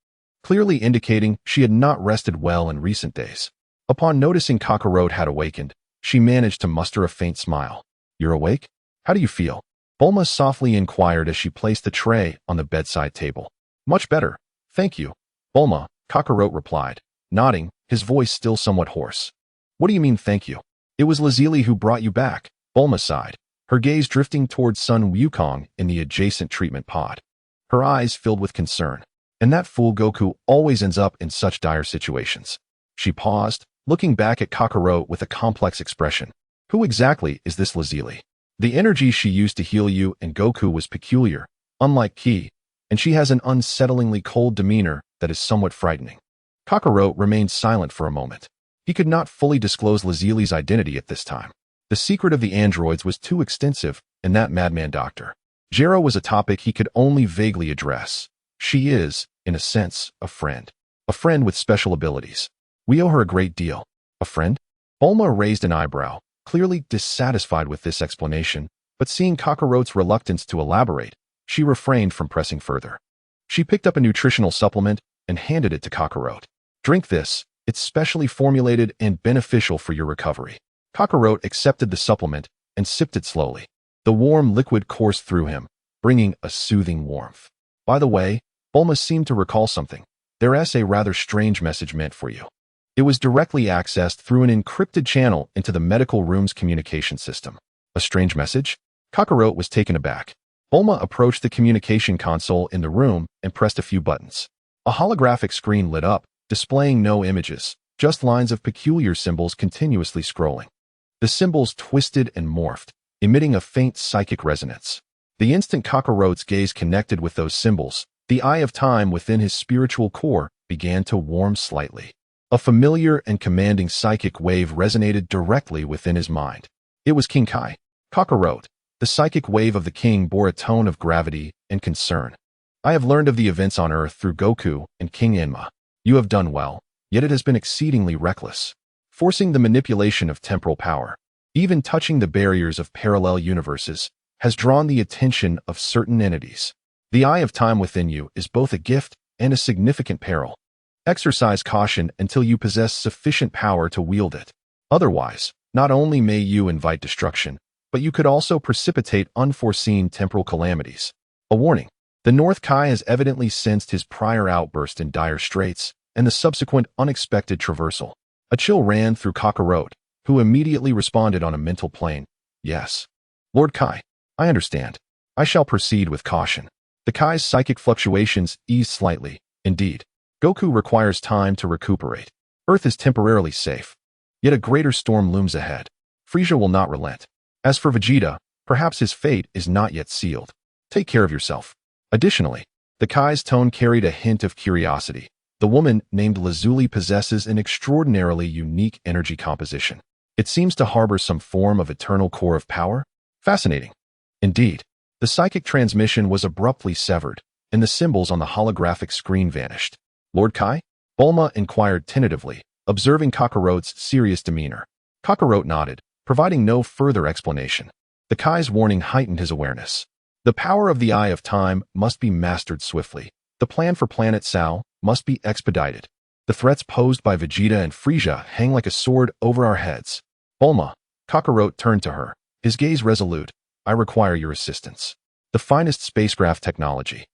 clearly indicating she had not rested well in recent days. Upon noticing Kakarot had awakened, she managed to muster a faint smile. "You're awake? How do you feel?" Bulma softly inquired as she placed the tray on the bedside table. "Much better, thank you, Bulma," Kakarot replied, nodding, his voice still somewhat hoarse. "What do you mean, thank you? It was Lazuli who brought you back," Bulma sighed, her gaze drifting towards Sun Wukong in the adjacent treatment pod. Her eyes filled with concern. And that fool Goku always ends up in such dire situations. She paused, looking back at Kakarot with a complex expression. Who exactly is this Lazuli? The energy she used to heal you and Goku was peculiar, unlike Ki, and she has an unsettlingly cold demeanor that is somewhat frightening. Kakarot remained silent for a moment. He could not fully disclose Lazuli's identity at this time. The secret of the androids was too extensive, and that madman doctor. Jero was a topic he could only vaguely address. She is, in a sense, a friend. A friend with special abilities. We owe her a great deal. A friend? Bulma raised an eyebrow, clearly dissatisfied with this explanation, but seeing Kakarot's reluctance to elaborate, she refrained from pressing further. She picked up a nutritional supplement and handed it to Kakarot. Drink this, it's specially formulated and beneficial for your recovery. Kakarot accepted the supplement and sipped it slowly. The warm liquid coursed through him, bringing a soothing warmth. By the way, Bulma seemed to recall something. There's a rather strange message meant for you. It was directly accessed through an encrypted channel into the medical room's communication system. A strange message? Kakarot was taken aback. Bulma approached the communication console in the room and pressed a few buttons. A holographic screen lit up, displaying no images, just lines of peculiar symbols continuously scrolling. The symbols twisted and morphed, emitting a faint psychic resonance. The instant Kakarot's gaze connected with those symbols, the eye of time within his spiritual core began to warm slightly. A familiar and commanding psychic wave resonated directly within his mind. It was King Kai. Kakarot, the psychic wave of the king bore a tone of gravity and concern. I have learned of the events on Earth through Goku and King Enma. You have done well, yet it has been exceedingly reckless, forcing the manipulation of temporal power, even touching the barriers of parallel universes, has drawn the attention of certain entities. The eye of time within you is both a gift and a significant peril. Exercise caution until you possess sufficient power to wield it. Otherwise, not only may you invite destruction, but you could also precipitate unforeseen temporal calamities. A warning. The North Kai has evidently sensed his prior outburst in dire straits and the subsequent unexpected traversal. A chill ran through Kakarot, who immediately responded on a mental plane. Yes. Lord Kai, I understand. I shall proceed with caution. The Kai's psychic fluctuations eased slightly. Indeed, Goku requires time to recuperate. Earth is temporarily safe. Yet a greater storm looms ahead. Frieza will not relent. As for Vegeta, perhaps his fate is not yet sealed. Take care of yourself. Additionally, the Kai's tone carried a hint of curiosity. The woman named Lazuli possesses an extraordinarily unique energy composition. It seems to harbor some form of eternal core of power. Fascinating. Indeed, the psychic transmission was abruptly severed, and the symbols on the holographic screen vanished. Lord Kai? Bulma inquired tentatively, observing Kakarot's serious demeanor. Kakarot nodded, providing no further explanation. The Kai's warning heightened his awareness. The power of the Eye of Time must be mastered swiftly. The plan for Planet Sal must be expedited. The threats posed by Vegeta and Frieza hang like a sword over our heads. Bulma, Kakarot turned to her, his gaze resolute. I require your assistance. The finest spacecraft technology,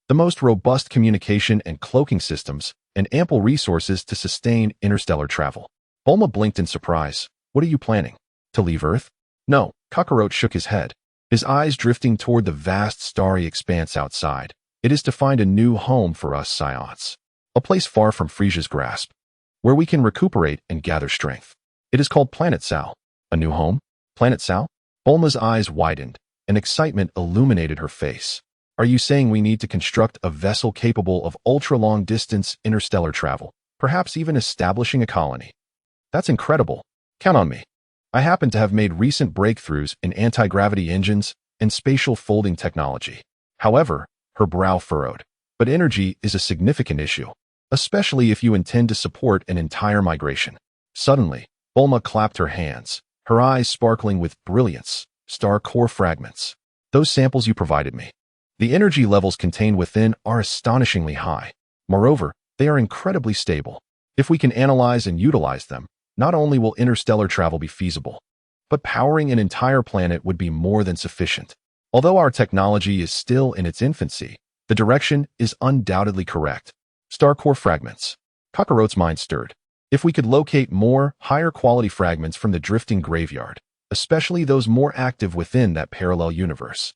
the most robust communication and cloaking systems, and ample resources to sustain interstellar travel. Bulma blinked in surprise. What are you planning? To leave Earth? No, Kakarot shook his head, his eyes drifting toward the vast starry expanse outside. It is to find a new home for us Saiyans. A place far from Frieza's grasp, where we can recuperate and gather strength. It is called Planet Sal. A new home? Planet Sal? Bulma's eyes widened, and excitement illuminated her face. Are you saying we need to construct a vessel capable of ultra-long-distance interstellar travel, perhaps even establishing a colony? That's incredible. Count on me. I happen to have made recent breakthroughs in anti-gravity engines and spatial folding technology. However, her brow furrowed. But energy is a significant issue, especially if you intend to support an entire migration. Suddenly, Bulma clapped her hands, her eyes sparkling with brilliance. Star core fragments. Those samples you provided me. The energy levels contained within are astonishingly high. Moreover, they are incredibly stable. If we can analyze and utilize them, not only will interstellar travel be feasible, but powering an entire planet would be more than sufficient. Although our technology is still in its infancy, the direction is undoubtedly correct. Star core fragments. Kakarot's mind stirred. If we could locate more, higher quality fragments from the drifting graveyard, especially those more active within that parallel universe,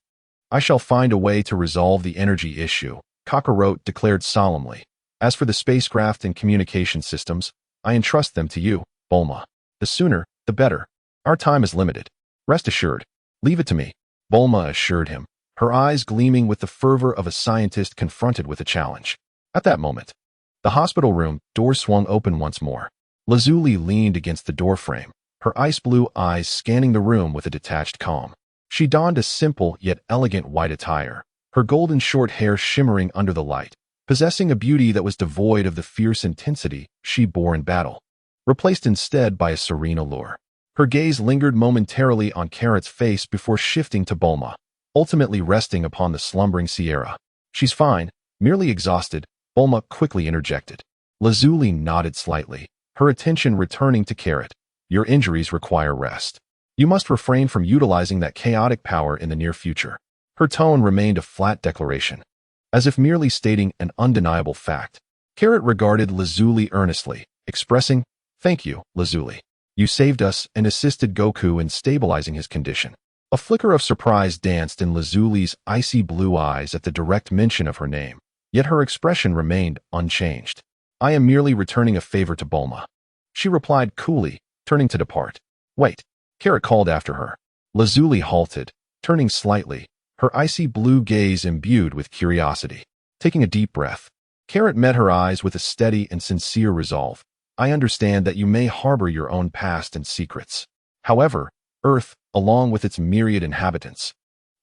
I shall find a way to resolve the energy issue, Kakarot declared solemnly. As for the spacecraft and communication systems, I entrust them to you. Bulma. The sooner, the better. Our time is limited. Rest assured. Leave it to me. Bulma assured him, her eyes gleaming with the fervor of a scientist confronted with a challenge. At that moment, the hospital room door swung open once more. Lazuli leaned against the doorframe, her ice-blue eyes scanning the room with a detached calm. She donned a simple yet elegant white attire, her golden short hair shimmering under the light, possessing a beauty that was devoid of the fierce intensity she bore in battle, replaced instead by a serene allure. Her gaze lingered momentarily on Carrot's face before shifting to Bulma, ultimately resting upon the slumbering Sierra. She's fine, merely exhausted, Bulma quickly interjected. Lazuli nodded slightly, her attention returning to Carrot. Your injuries require rest. You must refrain from utilizing that chaotic power in the near future. Her tone remained a flat declaration, as if merely stating an undeniable fact. Carrot regarded Lazuli earnestly, expressing, "Thank you, Lazuli. You saved us and assisted Goku in stabilizing his condition." A flicker of surprise danced in Lazuli's icy blue eyes at the direct mention of her name, yet her expression remained unchanged. "I am merely returning a favor to Bulma," she replied coolly, turning to depart. "Wait," Carrot called after her. Lazuli halted, turning slightly, her icy blue gaze imbued with curiosity. Taking a deep breath, Carrot met her eyes with a steady and sincere resolve. "I understand that you may harbor your own past and secrets. However, Earth, along with its myriad inhabitants,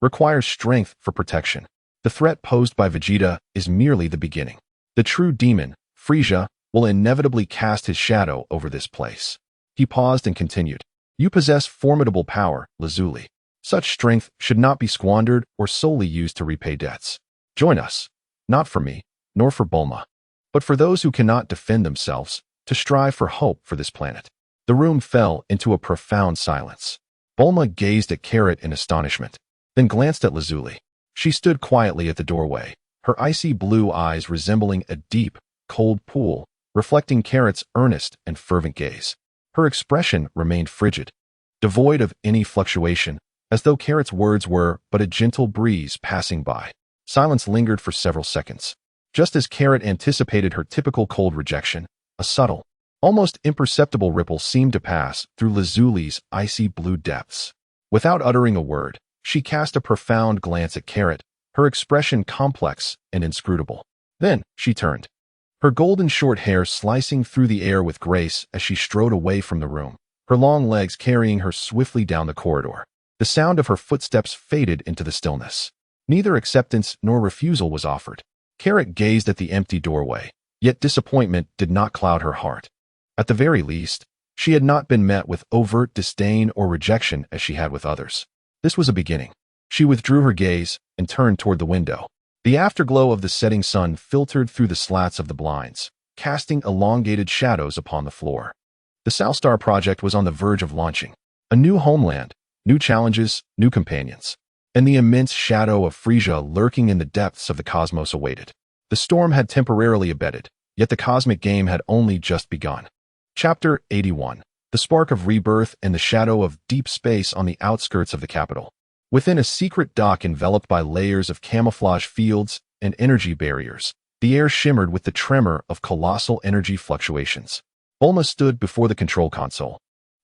requires strength for protection. The threat posed by Vegeta is merely the beginning. The true demon, Frieza, will inevitably cast his shadow over this place." He paused and continued. "You possess formidable power, Lazuli. Such strength should not be squandered or solely used to repay debts. Join us, not for me, nor for Bulma, but for those who cannot defend themselves, to strive for hope for this planet." The room fell into a profound silence. Bulma gazed at Carrot in astonishment, then glanced at Lazuli. She stood quietly at the doorway, her icy blue eyes resembling a deep, cold pool, reflecting Carrot's earnest and fervent gaze. Her expression remained frigid, devoid of any fluctuation, as though Carrot's words were but a gentle breeze passing by. Silence lingered for several seconds. Just as Carrot anticipated her typical cold rejection, a subtle, almost imperceptible ripple seemed to pass through Lazuli's icy blue depths. Without uttering a word, she cast a profound glance at Carrot, her expression complex and inscrutable. Then she turned, her golden short hair slicing through the air with grace as she strode away from the room, her long legs carrying her swiftly down the corridor. The sound of her footsteps faded into the stillness. Neither acceptance nor refusal was offered. Carrot gazed at the empty doorway, yet disappointment did not cloud her heart. At the very least, she had not been met with overt disdain or rejection as she had with others. This was a beginning. She withdrew her gaze and turned toward the window. The afterglow of the setting sun filtered through the slats of the blinds, casting elongated shadows upon the floor. The Southstar project was on the verge of launching. A new homeland, new challenges, new companions, and the immense shadow of Frieza lurking in the depths of the cosmos awaited. The storm had temporarily abated, yet the cosmic game had only just begun. Chapter 81. The Spark of Rebirth and the Shadow of Deep Space on the outskirts of the capital. Within a secret dock enveloped by layers of camouflage fields and energy barriers, the air shimmered with the tremor of colossal energy fluctuations. Bulma stood before the control console,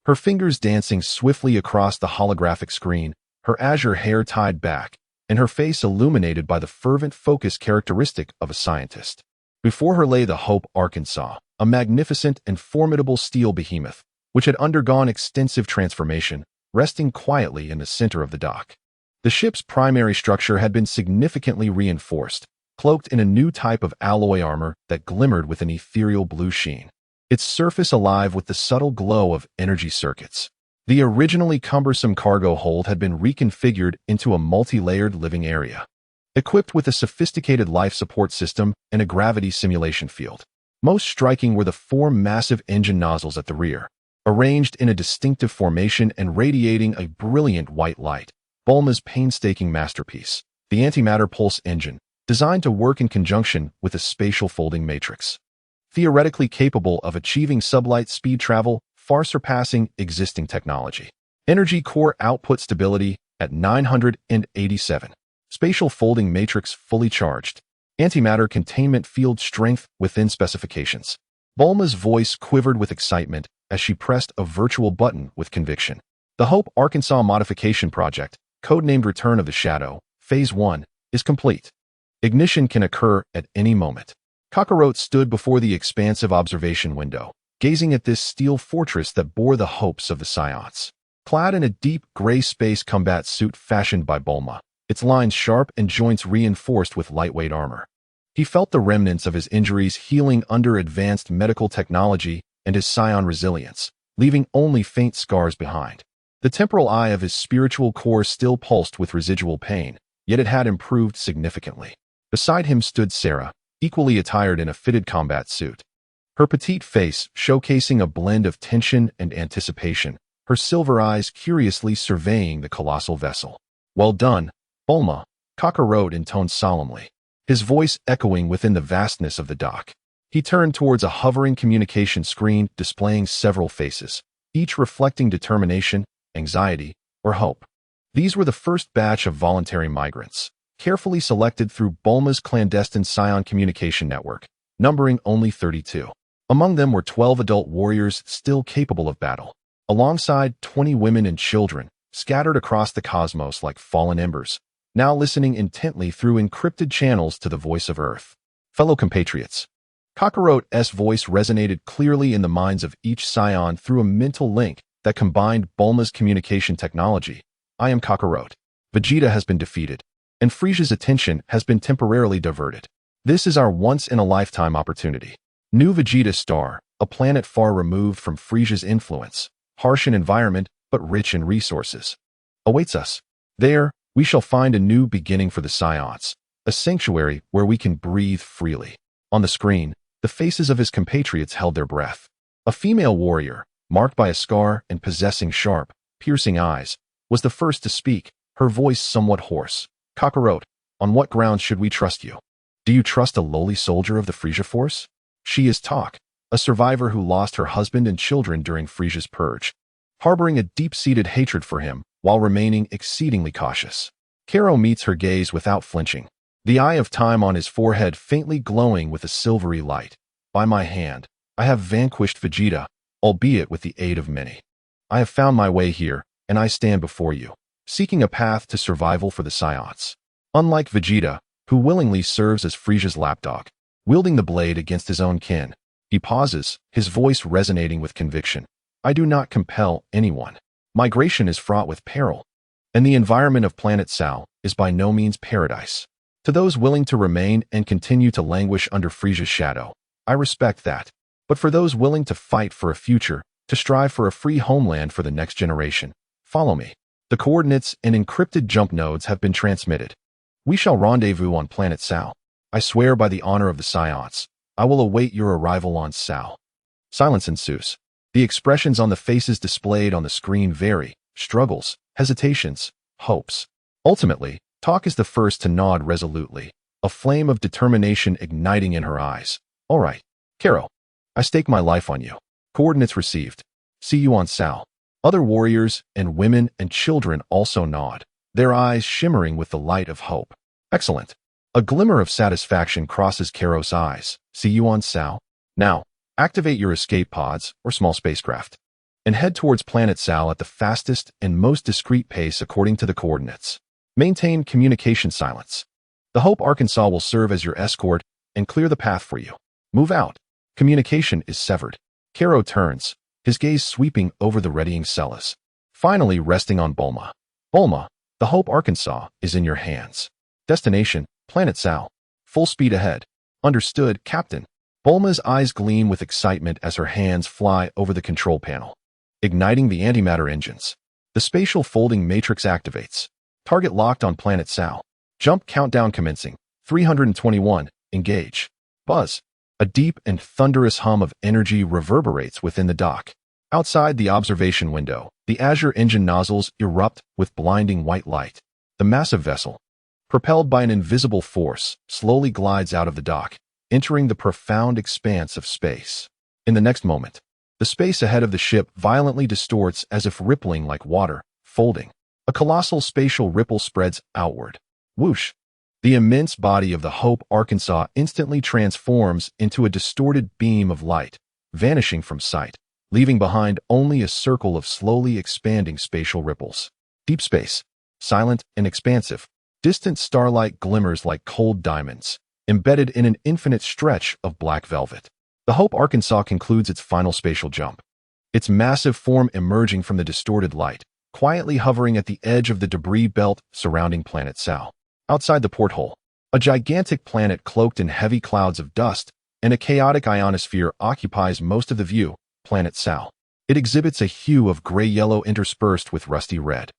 her fingers dancing swiftly across the holographic screen, her azure hair tied back, and her face illuminated by the fervent focus characteristic of a scientist. Before her lay the Hope Arkansas, a magnificent and formidable steel behemoth, which had undergone extensive transformation, resting quietly in the center of the dock. The ship's primary structure had been significantly reinforced, cloaked in a new type of alloy armor that glimmered with an ethereal blue sheen, its surface alive with the subtle glow of energy circuits. The originally cumbersome cargo hold had been reconfigured into a multi-layered living area, equipped with a sophisticated life support system and a gravity simulation field. Most striking were the 4 massive engine nozzles at the rear, arranged in a distinctive formation and radiating a brilliant white light. Bulma's painstaking masterpiece, the antimatter pulse engine, designed to work in conjunction with a spatial folding matrix. Theoretically capable of achieving sublight speed travel, far surpassing existing technology. Energy core output stability at 987. Spatial folding matrix fully charged. Antimatter containment field strength within specifications. Bulma's voice quivered with excitement as she pressed a virtual button with conviction. The Hope Arkansas Modification Project, codenamed Return of the Shadow, Phase 1, is complete. Ignition can occur at any moment. Kakarot stood before the expansive observation window, gazing at this steel fortress that bore the hopes of the Saiyans. Clad in a deep gray space combat suit fashioned by Bulma, its lines sharp and joints reinforced with lightweight armor. He felt the remnants of his injuries healing under advanced medical technology and his scion resilience, leaving only faint scars behind. The temporal eye of his spiritual core still pulsed with residual pain, yet it had improved significantly. Beside him stood Sera, equally attired in a fitted combat suit. Her petite face showcasing a blend of tension and anticipation, her silver eyes curiously surveying the colossal vessel. "Well done, Bulma," Kakarot intoned solemnly, his voice echoing within the vastness of the dock. He turned towards a hovering communication screen displaying several faces, each reflecting determination, anxiety, or hope. These were the first batch of voluntary migrants, carefully selected through Bulma's clandestine Scion communication network, numbering only 32. Among them were 12 adult warriors still capable of battle, alongside 20 women and children, scattered across the cosmos like fallen embers, now listening intently through encrypted channels to the voice of Earth. Fellow compatriots. Kakarot's voice resonated clearly in the minds of each Scion through a mental link that combined Bulma's communication technology. "I am Kakarot. Vegeta has been defeated, and Frieza's attention has been temporarily diverted. This is our once-in-a-lifetime opportunity. New Vegeta Star, a planet far removed from Frieza's influence, harsh in environment but rich in resources, awaits us. There, we shall find a new beginning for the Saiyans, a sanctuary where we can breathe freely." On the screen, the faces of his compatriots held their breath. A female warrior, marked by a scar and possessing sharp, piercing eyes, was the first to speak, her voice somewhat hoarse. "Kakarot, on what grounds should we trust you? Do you trust a lowly soldier of the Frieza force?" She is Talk, a survivor who lost her husband and children during Frieza's purge, harboring a deep-seated hatred for him while remaining exceedingly cautious. Karo meets her gaze without flinching, the eye of time on his forehead faintly glowing with a silvery light. "By my hand, I have vanquished Vegeta, albeit with the aid of many. I have found my way here, and I stand before you, seeking a path to survival for the Saiyans. Unlike Vegeta, who willingly serves as Frieza's lapdog, wielding the blade against his own kin." He pauses, his voice resonating with conviction. "I do not compel anyone. Migration is fraught with peril, and the environment of Planet Sal is by no means paradise. To those willing to remain and continue to languish under Frieza's shadow, I respect that. But for those willing to fight for a future, to strive for a free homeland for the next generation, follow me. The coordinates and encrypted jump nodes have been transmitted. We shall rendezvous on Planet Sal. I swear by the honor of the Saiyans, I will await your arrival on Sal." Silence ensues. The expressions on the faces displayed on the screen vary: struggles, hesitations, hopes. Ultimately, Talk is the first to nod resolutely, a flame of determination igniting in her eyes. "All right, Karo. I stake my life on you. Coordinates received. See you on Sal." Other warriors and women and children also nod, their eyes shimmering with the light of hope. "Excellent." A glimmer of satisfaction crosses Karo's eyes. "See you on Sal. Now, activate your escape pods or small spacecraft and head towards Planet Sal at the fastest and most discreet pace according to the coordinates. Maintain communication silence. The Hope Arkansas will serve as your escort and clear the path for you. Move out. Communication is severed." Karo turns, his gaze sweeping over the readying Celas, finally resting on Bulma. "Bulma, the Hope Arkansas is in your hands. Destination, Planet Sal. Full speed ahead." "Understood, Captain." Bulma's eyes gleam with excitement as her hands fly over the control panel, igniting the antimatter engines. The spatial folding matrix activates. Target locked on Planet Sal. Jump countdown commencing. 321. Engage. Buzz. A deep and thunderous hum of energy reverberates within the dock. Outside the observation window, the Azure engine nozzles erupt with blinding white light. The massive vessel, propelled by an invisible force, slowly glides out of the dock, entering the profound expanse of space. In the next moment, the space ahead of the ship violently distorts as if rippling like water, folding. A colossal spatial ripple spreads outward. Whoosh! The immense body of the Hope Arkansas instantly transforms into a distorted beam of light, vanishing from sight, leaving behind only a circle of slowly expanding spatial ripples. Deep space, silent and expansive, distant starlight glimmers like cold diamonds, embedded in an infinite stretch of black velvet. The Hope Arkansas concludes its final spatial jump, its massive form emerging from the distorted light, quietly hovering at the edge of the debris belt surrounding Planet Sal. Outside the porthole, a gigantic planet cloaked in heavy clouds of dust and a chaotic ionosphere occupies most of the view. Planet Sal. It exhibits a hue of gray-yellow interspersed with rusty red,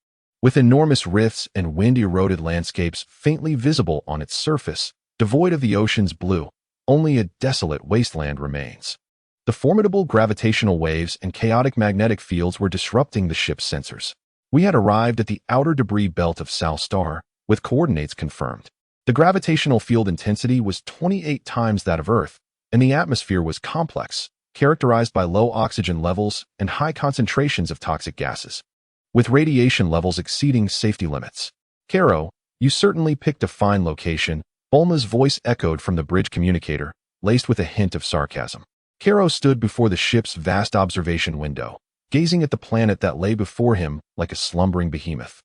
with enormous rifts and wind-eroded landscapes faintly visible on its surface. Devoid of the ocean's blue, only a desolate wasteland remains. The formidable gravitational waves and chaotic magnetic fields were disrupting the ship's sensors. We had arrived at the outer debris belt of Sal Star, with coordinates confirmed. The gravitational field intensity was 28 times that of Earth, and the atmosphere was complex, characterized by low oxygen levels and high concentrations of toxic gases, with radiation levels exceeding safety limits. Caro, you certainly picked a fine location, Bulma's voice echoed from the bridge communicator, laced with a hint of sarcasm. Caro stood before the ship's vast observation window, gazing at the planet that lay before him like a slumbering behemoth.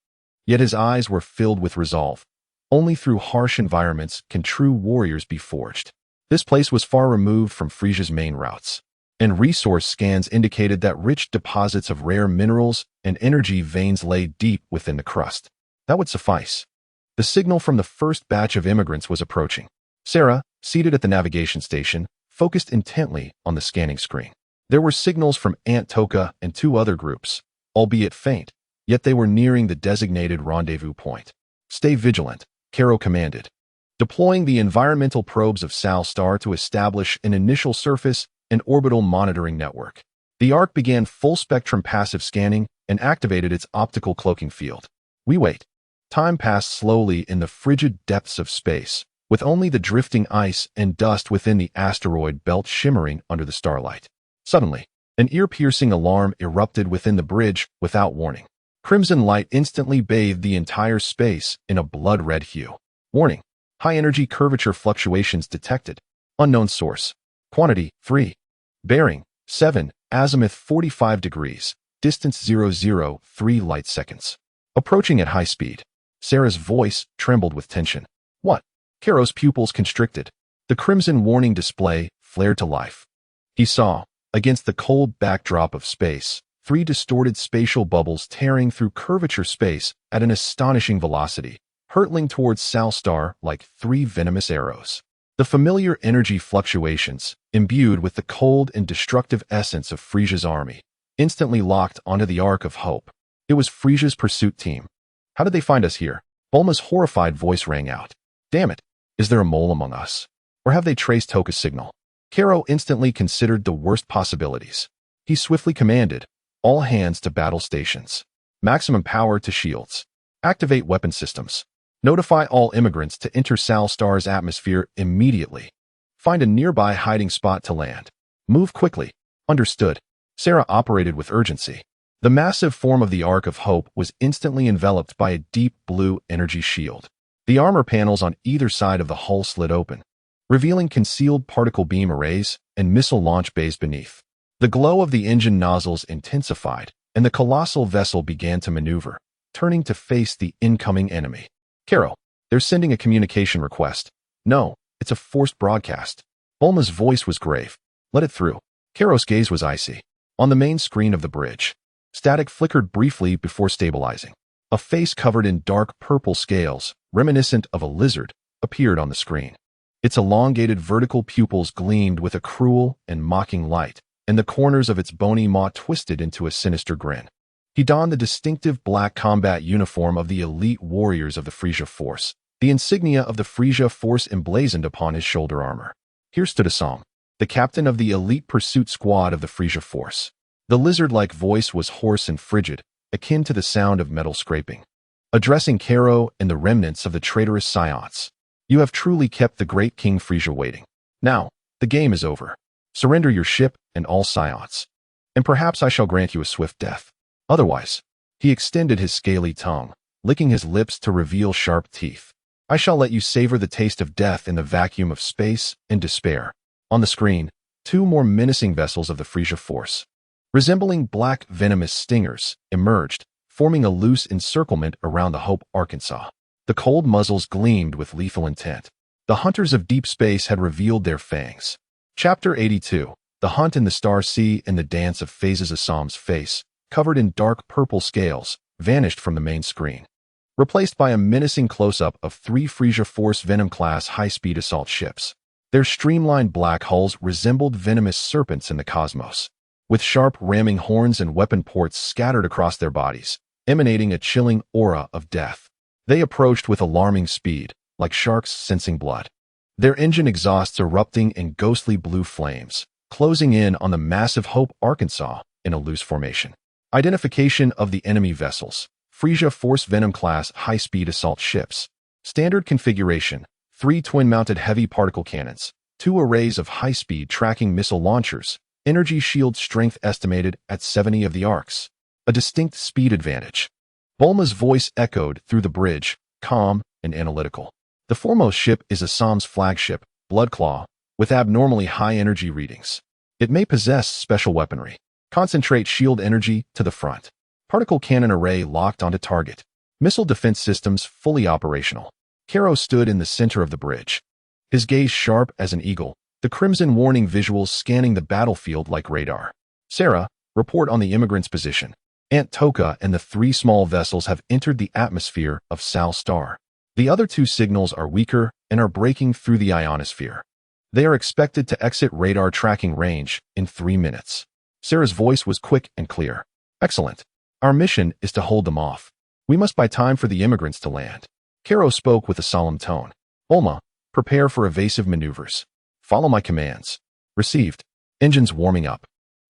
Yet his eyes were filled with resolve. Only through harsh environments can true warriors be forged. This place was far removed from Frieza's main routes, and resource scans indicated that rich deposits of rare minerals and energy veins lay deep within the crust. That would suffice. The signal from the first batch of immigrants was approaching. Sera, seated at the navigation station, focused intently on the scanning screen. There were signals from Aunt Toka and 2 other groups, albeit faint, yet they were nearing the designated rendezvous point. Stay vigilant, Caro commanded, deploying the environmental probes of Sal Star to establish an initial surface and orbital monitoring network. The Ark began full-spectrum passive scanning and activated its optical cloaking field. We wait. Time passed slowly in the frigid depths of space, with only the drifting ice and dust within the asteroid belt shimmering under the starlight. Suddenly, an ear-piercing alarm erupted within the bridge without warning. Crimson light instantly bathed the entire space in a blood-red hue. Warning: high-energy curvature fluctuations detected. Unknown source. Quantity: 3. Bearing: 7. Azimuth 45 degrees. Distance 003 light seconds. Approaching at high speed. Sera's voice trembled with tension. What? Caro's pupils constricted. The crimson warning display flared to life. He saw, against the cold backdrop of space, 3 distorted spatial bubbles tearing through curvature space at an astonishing velocity, hurtling towards Sal Star like 3 venomous arrows. The familiar energy fluctuations, imbued with the cold and destructive essence of Frieza's army, instantly locked onto the Ark of Hope. It was Frieza's pursuit team. How did they find us here? Bulma's horrified voice rang out. Damn it! Is there a mole among us? Or have they traced Toka's signal? Caro instantly considered the worst possibilities. He swiftly commanded, all hands to battle stations. Maximum power to shields. Activate weapon systems. Notify all immigrants to enter Sal Star's atmosphere immediately. Find a nearby hiding spot to land. Move quickly. Understood. Sera operated with urgency. The massive form of the Ark of Hope was instantly enveloped by a deep blue energy shield. The armor panels on either side of the hull slid open, revealing concealed particle beam arrays and missile launch bays beneath. The glow of the engine nozzles intensified, and the colossal vessel began to maneuver, turning to face the incoming enemy. Caro, they're sending a communication request. No, it's a forced broadcast. Bulma's voice was grave. Let it through. Caro's gaze was icy. On the main screen of the bridge, static flickered briefly before stabilizing. A face covered in dark purple scales, reminiscent of a lizard, appeared on the screen. Its elongated vertical pupils gleamed with a cruel and mocking light, and the corners of its bony maw twisted into a sinister grin. He donned the distinctive black combat uniform of the elite warriors of the Frieza Force, the insignia of the Frieza Force emblazoned upon his shoulder armor. Here stood Asam, the captain of the elite pursuit squad of the Frieza Force. The lizard-like voice was hoarse and frigid, akin to the sound of metal scraping. Addressing Caro and the remnants of the traitorous Saiyans, you have truly kept the great King Frieza waiting. Now, the game is over. Surrender your ship and all Saiyans, and perhaps I shall grant you a swift death. Otherwise, he extended his scaly tongue, licking his lips to reveal sharp teeth. I shall let you savor the taste of death in the vacuum of space and despair. On the screen, two more menacing vessels of the Frieza force, resembling black venomous stingers, emerged, forming a loose encirclement around the Hope Arkansas. The cold muzzles gleamed with lethal intent. The hunters of deep space had revealed their fangs. Chapter 82. The Hunt in the Star Sea and the Dance of Phases. Assam's face, covered in dark purple scales, vanished from the main screen, replaced by a menacing close-up of three Frieza Force Venom-class high-speed assault ships. Their streamlined black hulls resembled venomous serpents in the cosmos, with sharp ramming horns and weapon ports scattered across their bodies, emanating a chilling aura of death. They approached with alarming speed, like sharks sensing blood, their engine exhausts erupting in ghostly blue flames, closing in on the massive Hope Arkansas in a loose formation. Identification of the enemy vessels. Frieza Force Venom-class high-speed assault ships. Standard configuration: 3 twin-mounted heavy particle cannons, 2 arrays of high-speed tracking missile launchers, energy shield strength estimated at 70 of the arcs. A distinct speed advantage. Bulma's voice echoed through the bridge, calm and analytical. The foremost ship is Assam's flagship, Bloodclaw, with abnormally high energy readings. It may possess special weaponry. Concentrate shield energy to the front. Particle cannon array locked onto target. Missile defense systems fully operational. Karo stood in the center of the bridge, his gaze sharp as an eagle, the crimson warning visuals scanning the battlefield like radar. Sera, report on the immigrants' position. Aunt Toka and the 3 small vessels have entered the atmosphere of Sal Star. The other 2 signals are weaker and are breaking through the ionosphere. They are expected to exit radar tracking range in 3 minutes. Sera's voice was quick and clear. Excellent. Our mission is to hold them off. We must buy time for the immigrants to land. Karo spoke with a solemn tone. Bulma, prepare for evasive maneuvers. Follow my commands. Received. Engines warming up.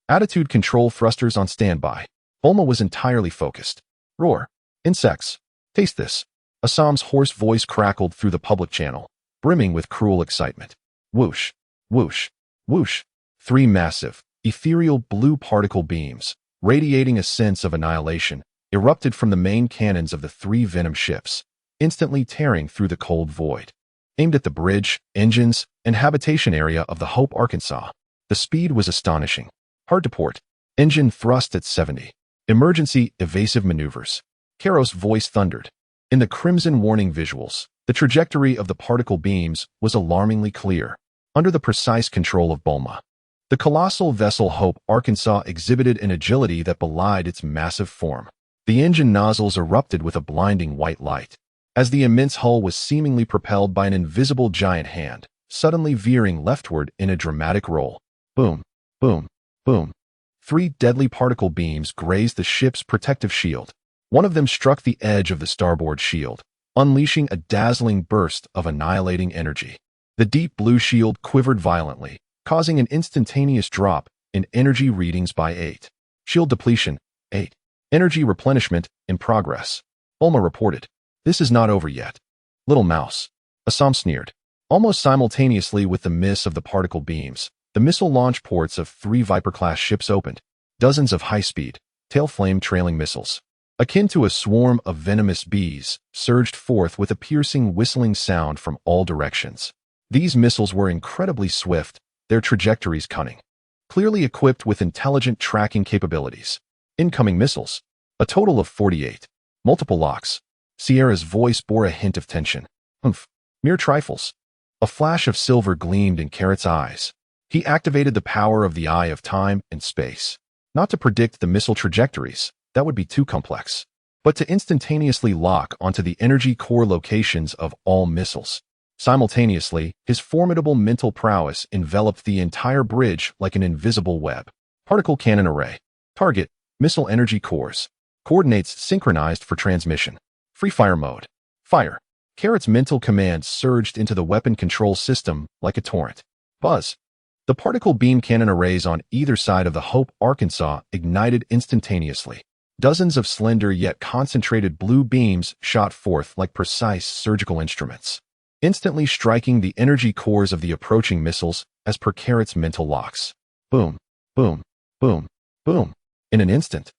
Attitude control thrusters on standby. Bulma was entirely focused. Roar. Insects. Taste this. Assam's hoarse voice crackled through the public channel, brimming with cruel excitement. Whoosh. Whoosh. Whoosh. 3 massive, ethereal blue particle beams, radiating a sense of annihilation, erupted from the main cannons of the 3 Venom ships, instantly tearing through the cold void. Aimed at the bridge, engines, and habitation area of the Hope Arkansas. The speed was astonishing. Hard to port. Engine thrust at 70. Emergency evasive maneuvers. Karo's voice thundered. In the crimson warning visuals, the trajectory of the particle beams was alarmingly clear, under the precise control of Bulma. The colossal vessel Hope Arkansas exhibited an agility that belied its massive form. The engine nozzles erupted with a blinding white light, as the immense hull was seemingly propelled by an invisible giant hand, suddenly veering leftward in a dramatic roll. Boom, boom, boom. 3 deadly particle beams grazed the ship's protective shield. One of them struck the edge of the starboard shield, unleashing a dazzling burst of annihilating energy. The deep blue shield quivered violently, causing an instantaneous drop in energy readings by 8. Shield depletion, 8. Energy replenishment in progress. Bulma reported. This is not over yet. Little mouse. Assam sneered. Almost simultaneously with the miss of the particle beams, the missile launch ports of 3 Viper-class ships opened. Dozens of high-speed, tail-flame trailing missiles, akin to a swarm of venomous bees, surged forth with a piercing whistling sound from all directions. These missiles were incredibly swift, their trajectories cunning, clearly equipped with intelligent tracking capabilities. Incoming missiles. A total of 48. Multiple locks. Sierra's voice bore a hint of tension. Humph. Mere trifles. A flash of silver gleamed in Carrot's eyes. He activated the power of the Eye of Time and Space. Not to predict the missile trajectories, that would be too complex, but to instantaneously lock onto the energy core locations of all missiles. Simultaneously, his formidable mental prowess enveloped the entire bridge like an invisible web. Particle cannon array. Target, missile energy cores. Coordinates synchronized for transmission. Free fire mode. Fire. Carrot's mental commands surged into the weapon control system like a torrent. Buzz. The particle beam cannon arrays on either side of the Hope Arkansas ignited instantaneously. Dozens of slender yet concentrated blue beams shot forth like precise surgical instruments, instantly striking the energy cores of the approaching missiles as per Carrot's mental locks. Boom, boom, boom, boom. In an instant,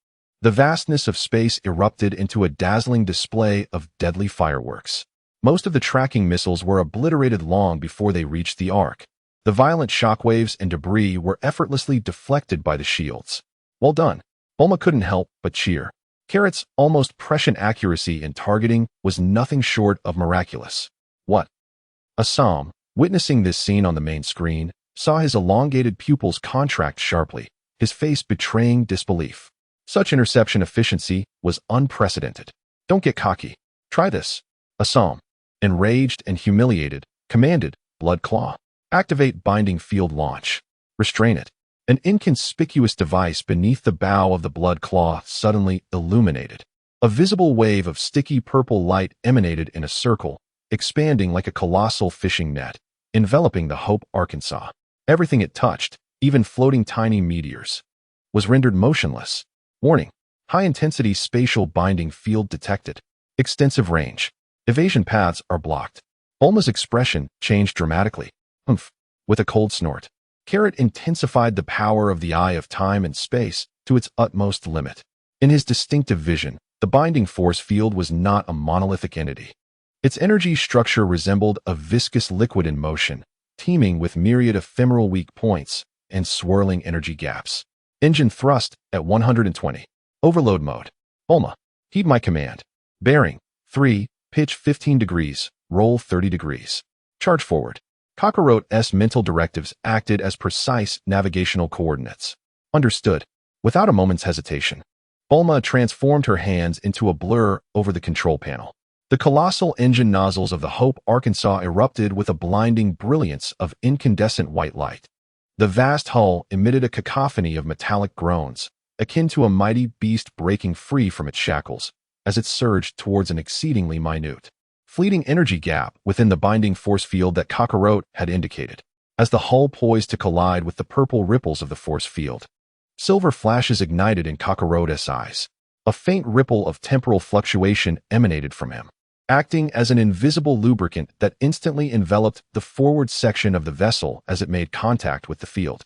the vastness of space erupted into a dazzling display of deadly fireworks. Most of the tracking missiles were obliterated long before they reached the arc. The violent shockwaves and debris were effortlessly deflected by the shields. Well done. Bulma couldn't help but cheer. Carrot's almost prescient accuracy in targeting was nothing short of miraculous. What? Assam, witnessing this scene on the main screen, saw his elongated pupils contract sharply, his face betraying disbelief. Such interception efficiency was unprecedented. Don't get cocky. Try this. Assam, enraged and humiliated, commanded, Blood Claw. Activate binding field launch. Restrain it. An inconspicuous device beneath the bow of the Blood Claw suddenly illuminated. A visible wave of sticky purple light emanated in a circle, expanding like a colossal fishing net, enveloping the Hope Arkansas. Everything it touched, even floating tiny meteors, was rendered motionless. Warning. High-intensity spatial binding field detected. Extensive range. Evasion paths are blocked. Bulma's expression changed dramatically. Humph. With a cold snort, Carrot intensified the power of the Eye of Time and Space to its utmost limit. In his distinctive vision, the binding force field was not a monolithic entity. Its energy structure resembled a viscous liquid in motion, teeming with myriad ephemeral weak points and swirling energy gaps. Engine thrust at 120. Overload mode. Bulma, heed my command. Bearing 3, pitch 15 degrees, roll 30 degrees. Charge forward. Kakarot's mental directives acted as precise navigational coordinates. Understood. Without a moment's hesitation, Bulma transformed her hands into a blur over the control panel. The colossal engine nozzles of the Hope Arkansas erupted with a blinding brilliance of incandescent white light. The vast hull emitted a cacophony of metallic groans, akin to a mighty beast breaking free from its shackles, as it surged towards an exceedingly minute, fleeting energy gap within the binding force field that Kakarot had indicated. As the hull poised to collide with the purple ripples of the force field, silver flashes ignited in Kakarot's eyes. A faint ripple of temporal fluctuation emanated from him, acting as an invisible lubricant that instantly enveloped the forward section of the vessel as it made contact with the field.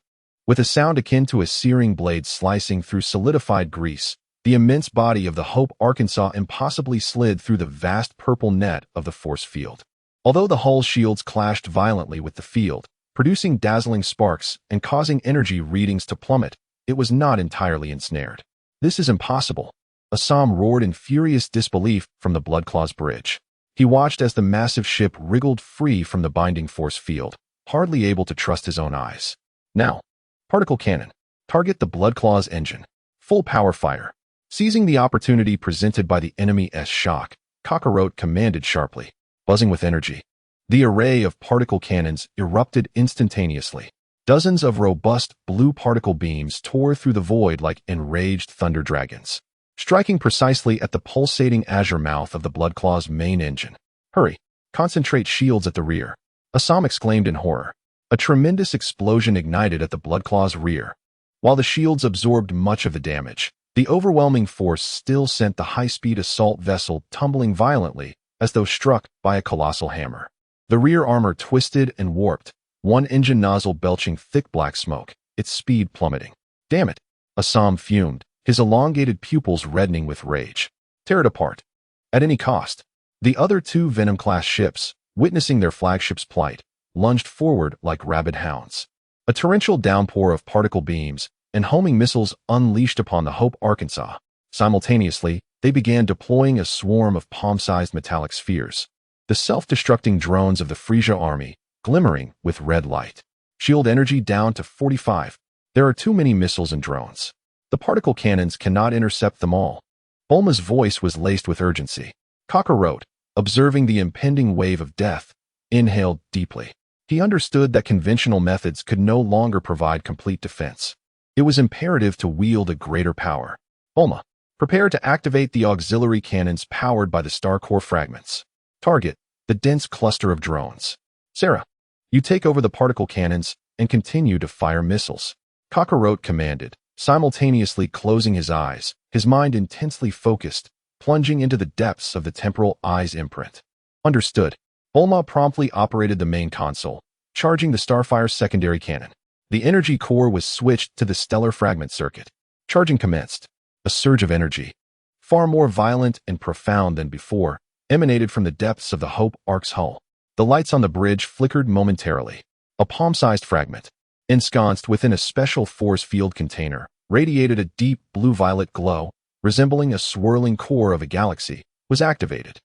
With a sound akin to a searing blade slicing through solidified grease, the immense body of the Hope Arkansas impossibly slid through the vast purple net of the force field. Although the hull shields clashed violently with the field, producing dazzling sparks and causing energy readings to plummet, it was not entirely ensnared. This is impossible. Assam roared in furious disbelief from the Bloodclaw's bridge. He watched as the massive ship wriggled free from the binding force field, hardly able to trust his own eyes. Now, particle cannon. Target the Bloodclaw's engine. Full power fire. Seizing the opportunity presented by the enemy's shock, Kakarot commanded sharply, buzzing with energy. The array of particle cannons erupted instantaneously. Dozens of robust blue particle beams tore through the void like enraged thunder dragons, striking precisely at the pulsating azure mouth of the Bloodclaw's main engine. Hurry! Concentrate shields at the rear. Assam exclaimed in horror. A tremendous explosion ignited at the Bloodclaw's rear. While the shields absorbed much of the damage, the overwhelming force still sent the high-speed assault vessel tumbling violently as though struck by a colossal hammer. The rear armor twisted and warped, one engine nozzle belching thick black smoke, its speed plummeting. Damn it! Assam fumed, his elongated pupils reddening with rage. Tear it apart. At any cost. The other two Venom-class ships, witnessing their flagship's plight, lunged forward like rabid hounds. A torrential downpour of particle beams and homing missiles unleashed upon the Hope Arkansas. Simultaneously, they began deploying a swarm of palm-sized metallic spheres, the self-destructing drones of the Frieza army, glimmering with red light. Shield energy down to 45. There are too many missiles and drones. The particle cannons cannot intercept them all. Bulma's voice was laced with urgency. Kakarot, observing the impending wave of death, inhaled deeply. He understood that conventional methods could no longer provide complete defense. It was imperative to wield a greater power. Bulma, prepare to activate the auxiliary cannons powered by the star core fragments. Target the dense cluster of drones. Sera, you take over the particle cannons and continue to fire missiles. Kakarot commanded, simultaneously closing his eyes, his mind intensely focused, plunging into the depths of the temporal eye's imprint. Understood. Bulma promptly operated the main console, charging the Starfire's secondary cannon. The energy core was switched to the stellar fragment circuit. Charging commenced. A surge of energy, far more violent and profound than before, emanated from the depths of the Hope Ark's hull. The lights on the bridge flickered momentarily. A palm-sized fragment, ensconced within a special force field container, radiated a deep blue-violet glow, resembling a swirling core of a galaxy, was activated.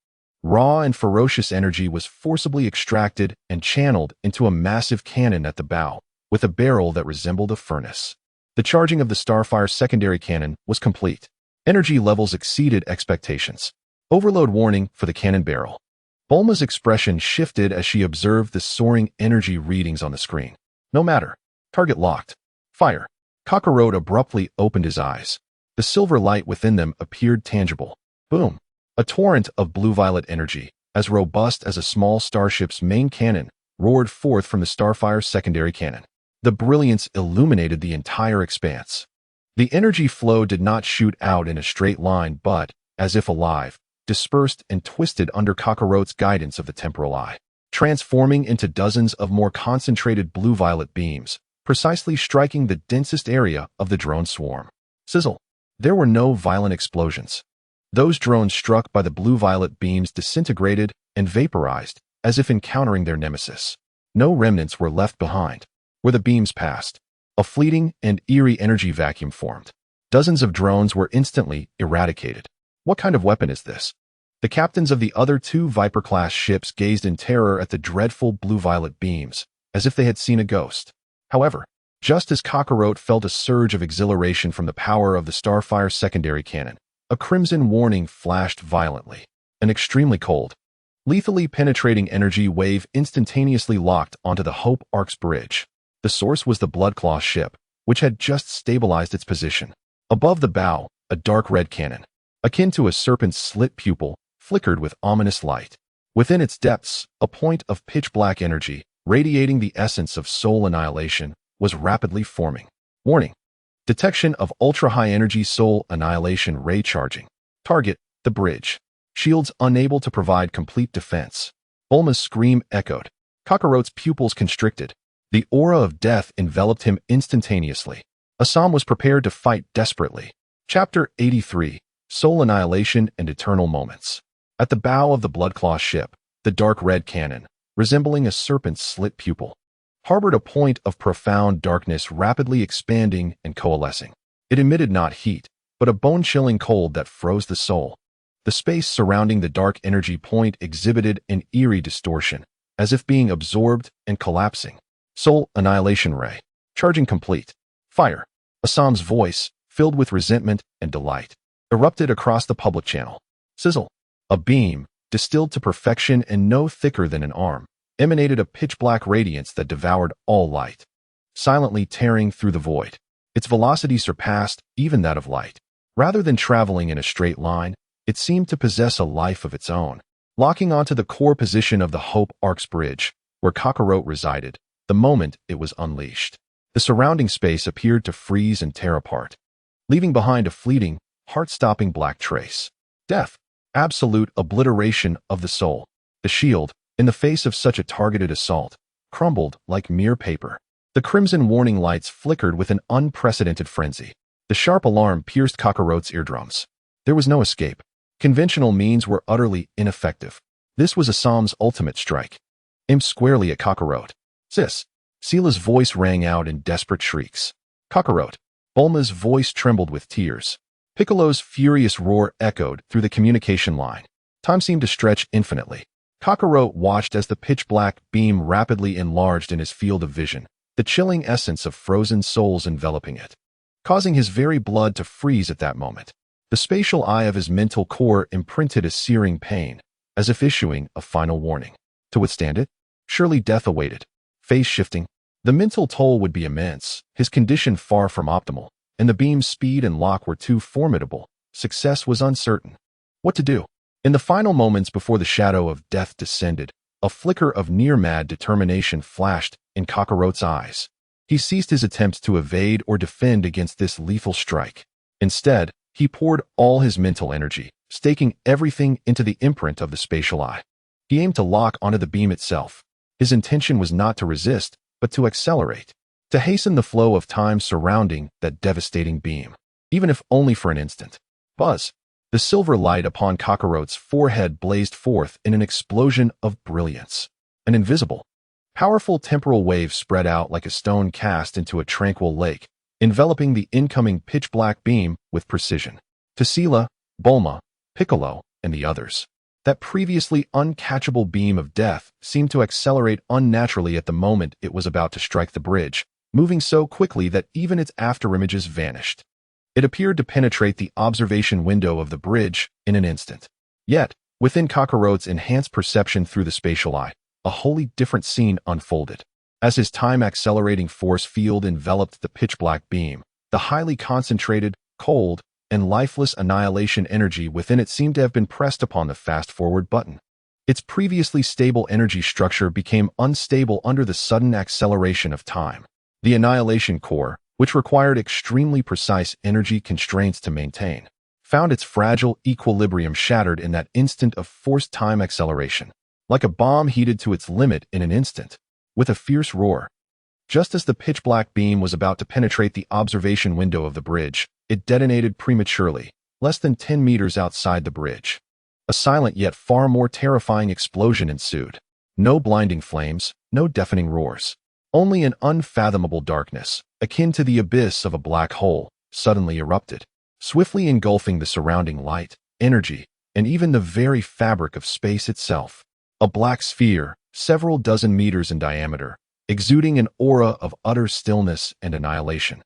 Raw and ferocious energy was forcibly extracted and channeled into a massive cannon at the bow, with a barrel that resembled a furnace. The charging of the Starfire's secondary cannon was complete. Energy levels exceeded expectations. Overload warning for the cannon barrel. Bulma's expression shifted as she observed the soaring energy readings on the screen. No matter. Target locked. Fire. Kakarot abruptly opened his eyes. The silver light within them appeared tangible. Boom. A torrent of blue-violet energy, as robust as a small starship's main cannon, roared forth from the Starfire's secondary cannon. The brilliance illuminated the entire expanse. The energy flow did not shoot out in a straight line but, as if alive, dispersed and twisted under Kakarot's guidance of the temporal eye, transforming into dozens of more concentrated blue-violet beams, precisely striking the densest area of the drone swarm. Sizzle. There were no violent explosions. Those drones struck by the blue-violet beams disintegrated and vaporized, as if encountering their nemesis. No remnants were left behind. Where the beams passed, a fleeting and eerie energy vacuum formed. Dozens of drones were instantly eradicated. What kind of weapon is this? The captains of the other two Viper-class ships gazed in terror at the dreadful blue-violet beams, as if they had seen a ghost. However, just as Kakarot felt a surge of exhilaration from the power of the Starfire's secondary cannon, a crimson warning flashed violently. An extremely cold, lethally penetrating energy wave instantaneously locked onto the Hope Ark's bridge. The source was the Bloodclaw ship, which had just stabilized its position. Above the bow, a dark red cannon, akin to a serpent's slit pupil, flickered with ominous light. Within its depths, a point of pitch-black energy, radiating the essence of soul annihilation, was rapidly forming. Warning. Detection of ultra-high energy soul annihilation ray charging. Target, the bridge. Shields unable to provide complete defense. Bulma's scream echoed. Kakarot's pupils constricted. The aura of death enveloped him instantaneously. Assam was prepared to fight desperately. Chapter 83, Soul Annihilation and Eternal Moments. At the bow of the Bloodclaw ship, the dark red cannon, resembling a serpent's slit pupil, harbored a point of profound darkness rapidly expanding and coalescing. It emitted not heat, but a bone-chilling cold that froze the soul. The space surrounding the dark energy point exhibited an eerie distortion, as if being absorbed and collapsing. Soul Annihilation Ray. Charging complete. Fire. Assam's voice, filled with resentment and delight, erupted across the public channel. Sizzle. A beam, distilled to perfection and no thicker than an arm, emanated a pitch-black radiance that devoured all light, silently tearing through the void. Its velocity surpassed even that of light. Rather than traveling in a straight line, it seemed to possess a life of its own. Locking onto the core position of the Hope Ark's bridge, where Kakarot resided, the moment it was unleashed, the surrounding space appeared to freeze and tear apart, leaving behind a fleeting, heart-stopping black trace. Death. Absolute obliteration of the soul. The shield, in the face of such a targeted assault, crumbled like mere paper. The crimson warning lights flickered with an unprecedented frenzy. The sharp alarm pierced Kakarot's eardrums. There was no escape. Conventional means were utterly ineffective. This was Assam's ultimate strike. Aimed squarely at Kakarot. Sis. Seela's voice rang out in desperate shrieks. Kakarot. Bulma's voice trembled with tears. Piccolo's furious roar echoed through the communication line. Time seemed to stretch infinitely. Kakarot watched as the pitch-black beam rapidly enlarged in his field of vision, the chilling essence of frozen souls enveloping it, causing his very blood to freeze at that moment. The spatial eye of his mental core imprinted a searing pain, as if issuing a final warning. To withstand it, surely death awaited. Phase shifting. The mental toll would be immense, his condition far from optimal, and the beam's speed and lock were too formidable. Success was uncertain. What to do? In the final moments before the shadow of death descended, a flicker of near-mad determination flashed in Kakarot's eyes. He ceased his attempts to evade or defend against this lethal strike. Instead, he poured all his mental energy, staking everything into the imprint of the spatial eye. He aimed to lock onto the beam itself. His intention was not to resist, but to accelerate, to hasten the flow of time surrounding that devastating beam, even if only for an instant. Buzz. The silver light upon Kakarot's forehead blazed forth in an explosion of brilliance. An invisible, Powerful temporal waves spread out like a stone cast into a tranquil lake, enveloping the incoming pitch-black beam with precision. Tassila, Bulma, Piccolo, and the others. That previously uncatchable beam of death seemed to accelerate unnaturally at the moment it was about to strike the bridge, moving so quickly that even its afterimages vanished. It appeared to penetrate the observation window of the bridge in an instant. Yet, within Kakarot's enhanced perception through the spatial eye, a wholly different scene unfolded. As his time-accelerating force field enveloped the pitch-black beam, the highly concentrated, cold, and lifeless annihilation energy within it seemed to have been pressed upon the fast-forward button. Its previously stable energy structure became unstable under the sudden acceleration of time. The annihilation core, which required extremely precise energy constraints to maintain, found its fragile equilibrium shattered in that instant of forced time acceleration, like a bomb heated to its limit in an instant. With a fierce roar, just as the pitch-black beam was about to penetrate the observation window of the bridge, it detonated prematurely, less than 10 meters outside the bridge. A silent yet far more terrifying explosion ensued. No blinding flames, no deafening roars. Only an unfathomable darkness, akin to the abyss of a black hole, suddenly erupted, swiftly engulfing the surrounding light, energy, and even the very fabric of space itself. A black sphere, several dozen meters in diameter, exuding an aura of utter stillness and annihilation,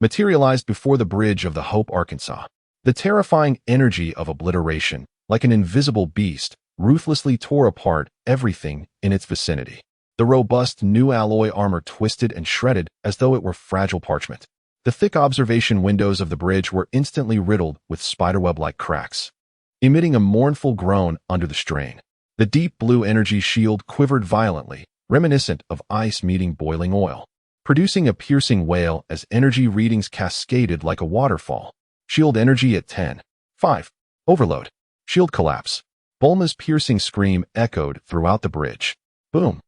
materialized before the bridge of the Hope, Arkansas. The terrifying energy of obliteration, like an invisible beast, ruthlessly tore apart everything in its vicinity. The robust new alloy armor twisted and shredded as though it were fragile parchment. The thick observation windows of the bridge were instantly riddled with spiderweb-like cracks, emitting a mournful groan under the strain. The deep blue energy shield quivered violently, reminiscent of ice meeting boiling oil, producing a piercing wail as energy readings cascaded like a waterfall. Shield energy at 10. 5. Overload. Shield collapse. Bulma's piercing scream echoed throughout the bridge. Boom.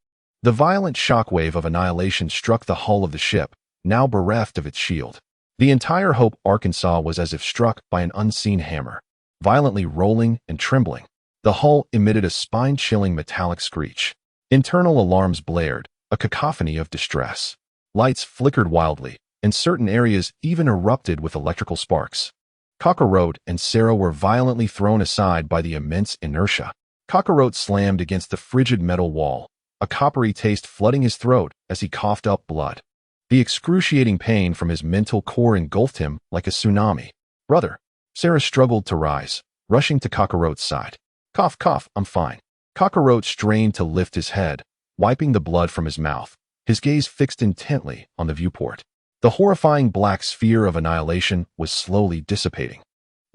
The violent shockwave of annihilation struck the hull of the ship, now bereft of its shield. The entire Hope, Arkansas was as if struck by an unseen hammer, violently rolling and trembling. The hull emitted a spine-chilling metallic screech. Internal alarms blared, a cacophony of distress. Lights flickered wildly, and certain areas even erupted with electrical sparks. Kakarot and Sera were violently thrown aside by the immense inertia. Kakarot slammed against the frigid metal wall, a coppery taste flooding his throat as he coughed up blood. The excruciating pain from his mental core engulfed him like a tsunami. Brother. Sera struggled to rise, rushing to Kakarot's side. Cough, cough, I'm fine. Kakarot strained to lift his head, wiping the blood from his mouth, his gaze fixed intently on the viewport. The horrifying black sphere of annihilation was slowly dissipating,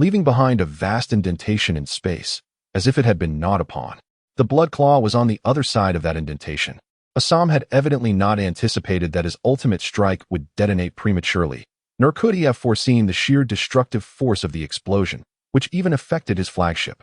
leaving behind a vast indentation in space, as if it had been gnawed upon. The blood claw was on the other side of that indentation. Assam had evidently not anticipated that his ultimate strike would detonate prematurely, nor could he have foreseen the sheer destructive force of the explosion, which even affected his flagship.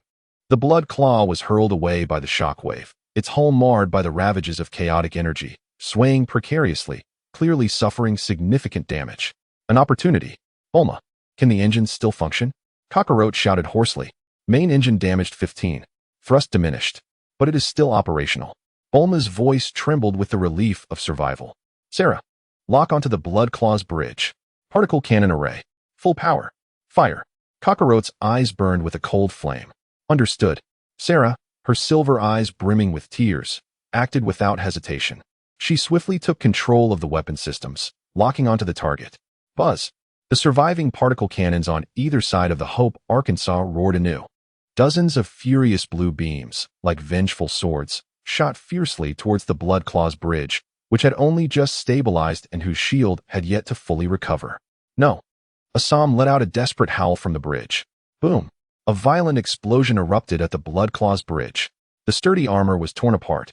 The blood claw was hurled away by the shockwave, its hull marred by the ravages of chaotic energy, swaying precariously, clearly suffering significant damage. An opportunity. Bulma, can the engines still function? Kakarot shouted hoarsely. Main engine damaged 15. Thrust diminished. But it is still operational. Bulma's voice trembled with the relief of survival. Sera, lock onto the blood claw's bridge. Particle cannon array. Full power. Fire. Kakarot's eyes burned with a cold flame. Understood. Sera, her silver eyes brimming with tears, acted without hesitation. She swiftly took control of the weapon systems, locking onto the target. Buzz. The surviving particle cannons on either side of the Hope, Arkansas roared anew. Dozens of furious blue beams, like vengeful swords, shot fiercely towards the blood claw's bridge, which had only just stabilized and whose shield had yet to fully recover. No. Assam let out a desperate howl from the bridge. Boom. A violent explosion erupted at the blood claw's bridge. The sturdy armor was torn apart.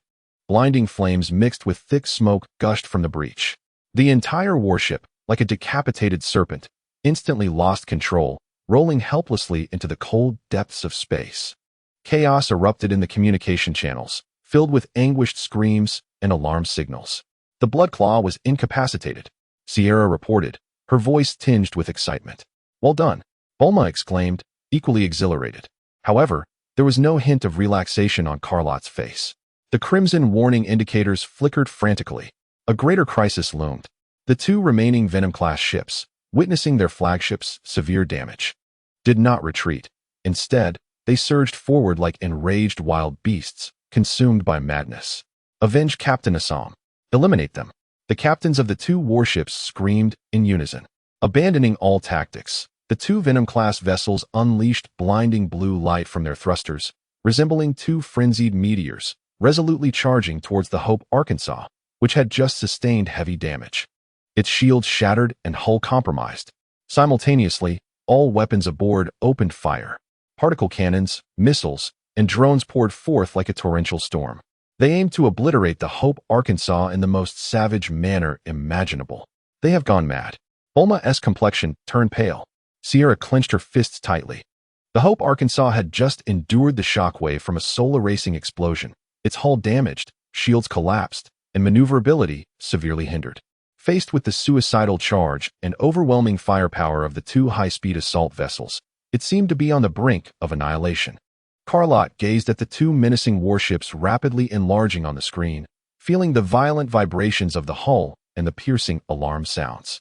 Blinding flames mixed with thick smoke gushed from the breach. The entire warship, like a decapitated serpent, instantly lost control, rolling helplessly into the cold depths of space. Chaos erupted in the communication channels, filled with anguished screams and alarm signals. The blood claw was incapacitated, Sierra reported, her voice tinged with excitement. Well done, Bulma exclaimed, equally exhilarated. However, there was no hint of relaxation on Carlot's face. The crimson warning indicators flickered frantically. A greater crisis loomed. The two remaining Venom-class ships, witnessing their flagships' severe damage, did not retreat. Instead, they surged forward like enraged wild beasts, consumed by madness. Avenge Captain Assam. Eliminate them. The captains of the two warships screamed in unison. Abandoning all tactics, the two Venom-class vessels unleashed blinding blue light from their thrusters, resembling two frenzied meteors, resolutely charging towards the Hope Arkansas, which had just sustained heavy damage. Its shields shattered and hull compromised. Simultaneously, all weapons aboard opened fire. Particle cannons, missiles, and drones poured forth like a torrential storm. They aimed to obliterate the Hope Arkansas in the most savage manner imaginable. They have gone mad. Bulma's complexion turned pale. Sera clenched her fists tightly. The Hope Arkansas had just endured the shockwave from a solar-racing explosion. Its hull damaged, shields collapsed, and maneuverability severely hindered. Faced with the suicidal charge and overwhelming firepower of the two high-speed assault vessels, it seemed to be on the brink of annihilation. Carlotte gazed at the two menacing warships rapidly enlarging on the screen, feeling the violent vibrations of the hull and the piercing alarm sounds.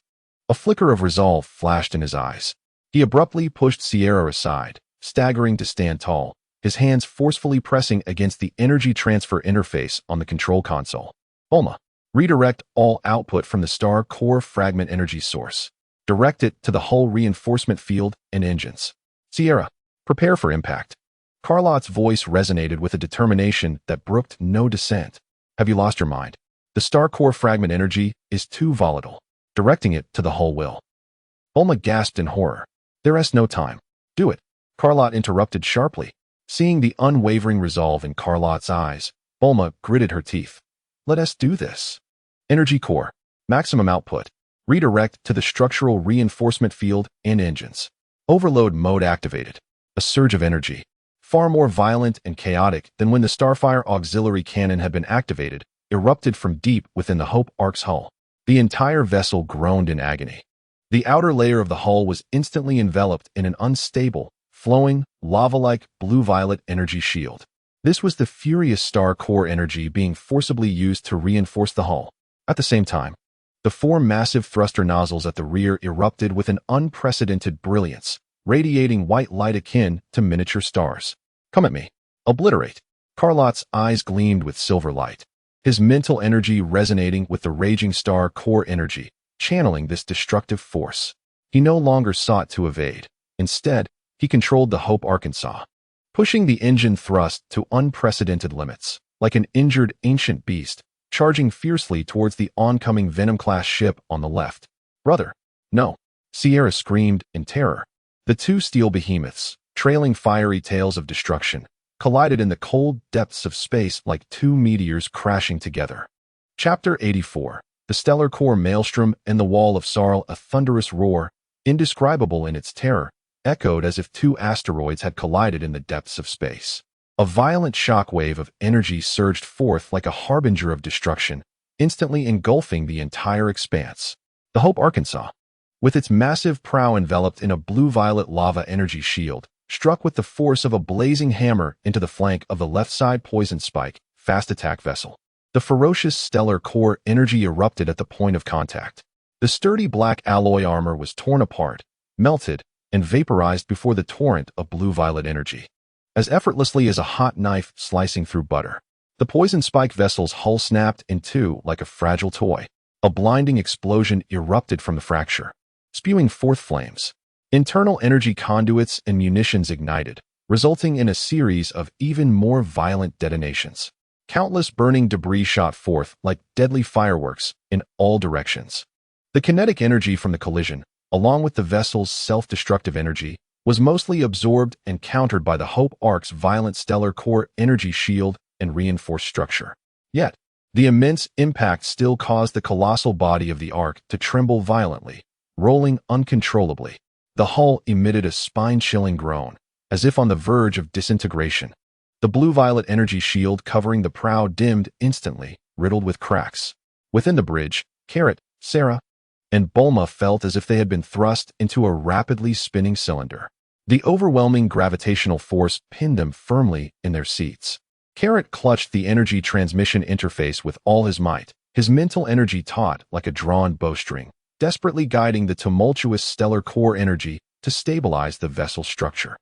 A flicker of resolve flashed in his eyes. He abruptly pushed Sierra aside, staggering to stand tall, his hands forcefully pressing against the energy transfer interface on the control console. Bulma. Redirect all output from the star core fragment energy source. Direct it to the hull reinforcement field and engines. Sierra, prepare for impact. Carlotte's voice resonated with a determination that brooked no dissent. Have you lost your mind? The star core fragment energy is too volatile. Directing it to the hull will. Bulma gasped in horror. There is no time. Do it. Carlotte interrupted sharply. Seeing the unwavering resolve in Carlotte's eyes, Bulma gritted her teeth. Let us do this. Energy core. Maximum output. Redirect to the structural reinforcement field and engines. Overload mode activated. A surge of energy, far more violent and chaotic than when the Starfire auxiliary cannon had been activated, erupted from deep within the Hope Ark's hull. The entire vessel groaned in agony. The outer layer of the hull was instantly enveloped in an unstable, flowing, lava-like blue-violet energy shield. This was the furious star core energy being forcibly used to reinforce the hull. At the same time, the four massive thruster nozzles at the rear erupted with an unprecedented brilliance, radiating white light akin to miniature stars. Come at me. Obliterate. Carlotte's eyes gleamed with silver light, his mental energy resonating with the raging star core energy, channeling this destructive force. He no longer sought to evade. Instead, he controlled the Hope Arkansas, pushing the engine thrust to unprecedented limits. Like an injured ancient beast, charging fiercely towards the oncoming Venom-class ship on the left. Brother, no. Sierra screamed in terror. The two steel behemoths, trailing fiery tails of destruction, collided in the cold depths of space like two meteors crashing together. Chapter 84. The Stellar Core Maelstrom and the Wall of Sarl. A thunderous roar, indescribable in its terror, echoed as if two asteroids had collided in the depths of space. A violent shockwave of energy surged forth like a harbinger of destruction, instantly engulfing the entire expanse. The Hope Arkansas, with its massive prow enveloped in a blue-violet lava energy shield, struck with the force of a blazing hammer into the flank of the left-side poison spike fast attack vessel. The ferocious stellar core energy erupted at the point of contact. The sturdy black alloy armor was torn apart, melted, and vaporized before the torrent of blue-violet energy. As effortlessly as a hot knife slicing through butter. The poison spike vessel's hull snapped in two like a fragile toy. A blinding explosion erupted from the fracture, spewing forth flames. Internal energy conduits and munitions ignited, resulting in a series of even more violent detonations. Countless burning debris shot forth like deadly fireworks in all directions. The kinetic energy from the collision, along with the vessel's self-destructive energy, was mostly absorbed and countered by the Hope Ark's violent stellar core energy shield and reinforced structure. Yet, the immense impact still caused the colossal body of the Ark to tremble violently, rolling uncontrollably. The hull emitted a spine-chilling groan, as if on the verge of disintegration. The blue-violet energy shield covering the prow dimmed instantly, riddled with cracks. Within the bridge, Sera, and Bulma felt as if they had been thrust into a rapidly spinning cylinder. The overwhelming gravitational force pinned them firmly in their seats. Carrot clutched the energy transmission interface with all his might, his mental energy taut like a drawn bowstring, desperately guiding the tumultuous stellar core energy to stabilize the vessel structure.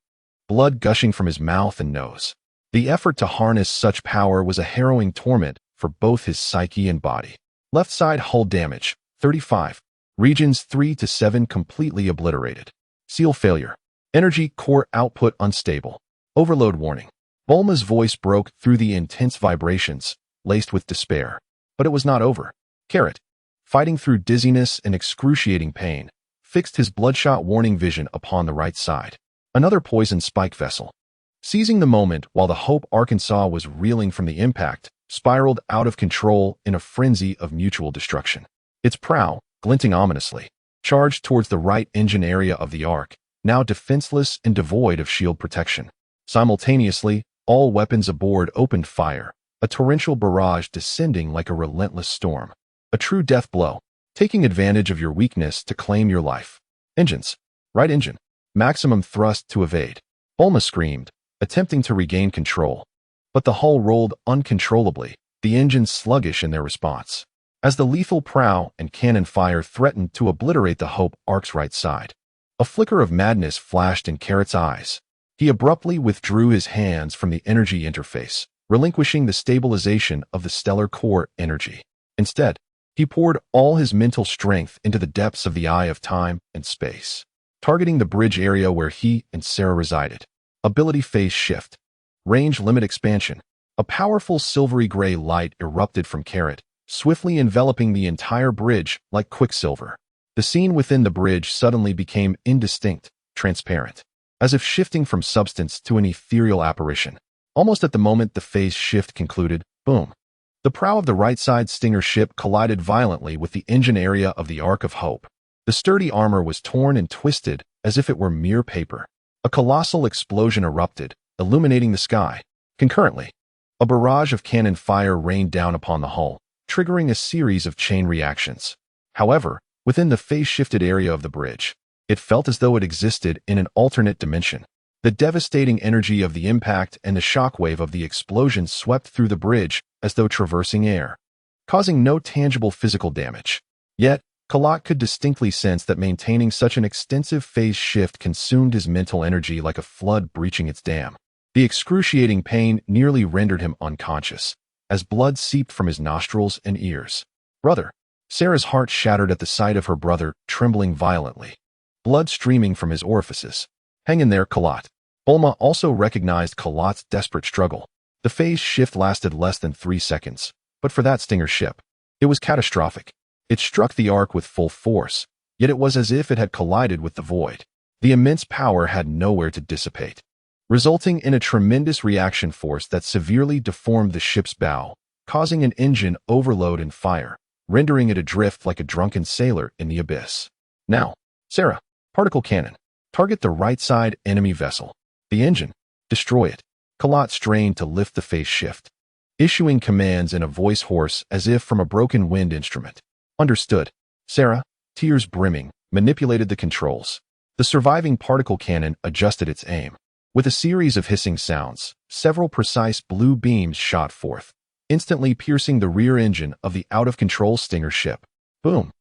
Blood gushing from his mouth and nose. The effort to harness such power was a harrowing torment for both his psyche and body. Left side hull damage, 35. Regions 3 to 7 completely obliterated. Seal failure. Energy core output unstable. Overload warning. Bulma's voice broke through the intense vibrations, laced with despair. But it was not over. Carrot, fighting through dizziness and excruciating pain, fixed his bloodshot warning vision upon the right side. Another poison spike vessel. Seizing the moment while the Hope Arkansas was reeling from the impact, spiraled out of control in a frenzy of mutual destruction. Its prow, glinting ominously, charged towards the right engine area of the Ark, now defenseless and devoid of shield protection. Simultaneously, all weapons aboard opened fire, a torrential barrage descending like a relentless storm. A true death blow, taking advantage of your weakness to claim your life. Engines. Right engine. Maximum thrust to evade. Bulma screamed, attempting to regain control. But the hull rolled uncontrollably, the engines sluggish in their response. As the lethal prow and cannon fire threatened to obliterate the Hope Ark's right side. A flicker of madness flashed in Carrot's eyes. He abruptly withdrew his hands from the energy interface, relinquishing the stabilization of the stellar core energy. Instead, he poured all his mental strength into the depths of the eye of time and space, targeting the bridge area where he and Sera resided. Ability phase shift. Range limit expansion. A powerful silvery gray light erupted from Carrot, swiftly enveloping the entire bridge like quicksilver. The scene within the bridge suddenly became indistinct, transparent, as if shifting from substance to an ethereal apparition. Almost at the moment the phase shift concluded, boom. The prow of the right side Stinger ship collided violently with the engine area of the Ark of Hope. The sturdy armor was torn and twisted as if it were mere paper. A colossal explosion erupted, illuminating the sky. Concurrently, a barrage of cannon fire rained down upon the hull, triggering a series of chain reactions. However, within the phase-shifted area of the bridge, it felt as though it existed in an alternate dimension. The devastating energy of the impact and the shockwave of the explosion swept through the bridge as though traversing air, causing no tangible physical damage. Yet, Kalat could distinctly sense that maintaining such an extensive phase shift consumed his mental energy like a flood breaching its dam. The excruciating pain nearly rendered him unconscious, as blood seeped from his nostrils and ears. Brother. Sera's heart shattered at the sight of her brother, trembling violently. Blood streaming from his orifices. Hang in there, Kalat. Bulma also recognized Kalat's desperate struggle. The phase shift lasted less than 3 seconds, but for that Stinger ship, it was catastrophic. It struck the Ark with full force, yet it was as if it had collided with the void. The immense power had nowhere to dissipate, resulting in a tremendous reaction force that severely deformed the ship's bow, causing an engine overload and fire, rendering it adrift like a drunken sailor in the abyss. Now, Sera, particle cannon. Target the right side enemy vessel. The engine. Destroy it. Kalat strained to lift the phase shift, issuing commands in a voice hoarse as if from a broken wind instrument. Understood. Sera, tears brimming, manipulated the controls. The surviving particle cannon adjusted its aim. With a series of hissing sounds, several precise blue beams shot forth, instantly piercing the rear engine of the out-of-control Stinger ship. Boom!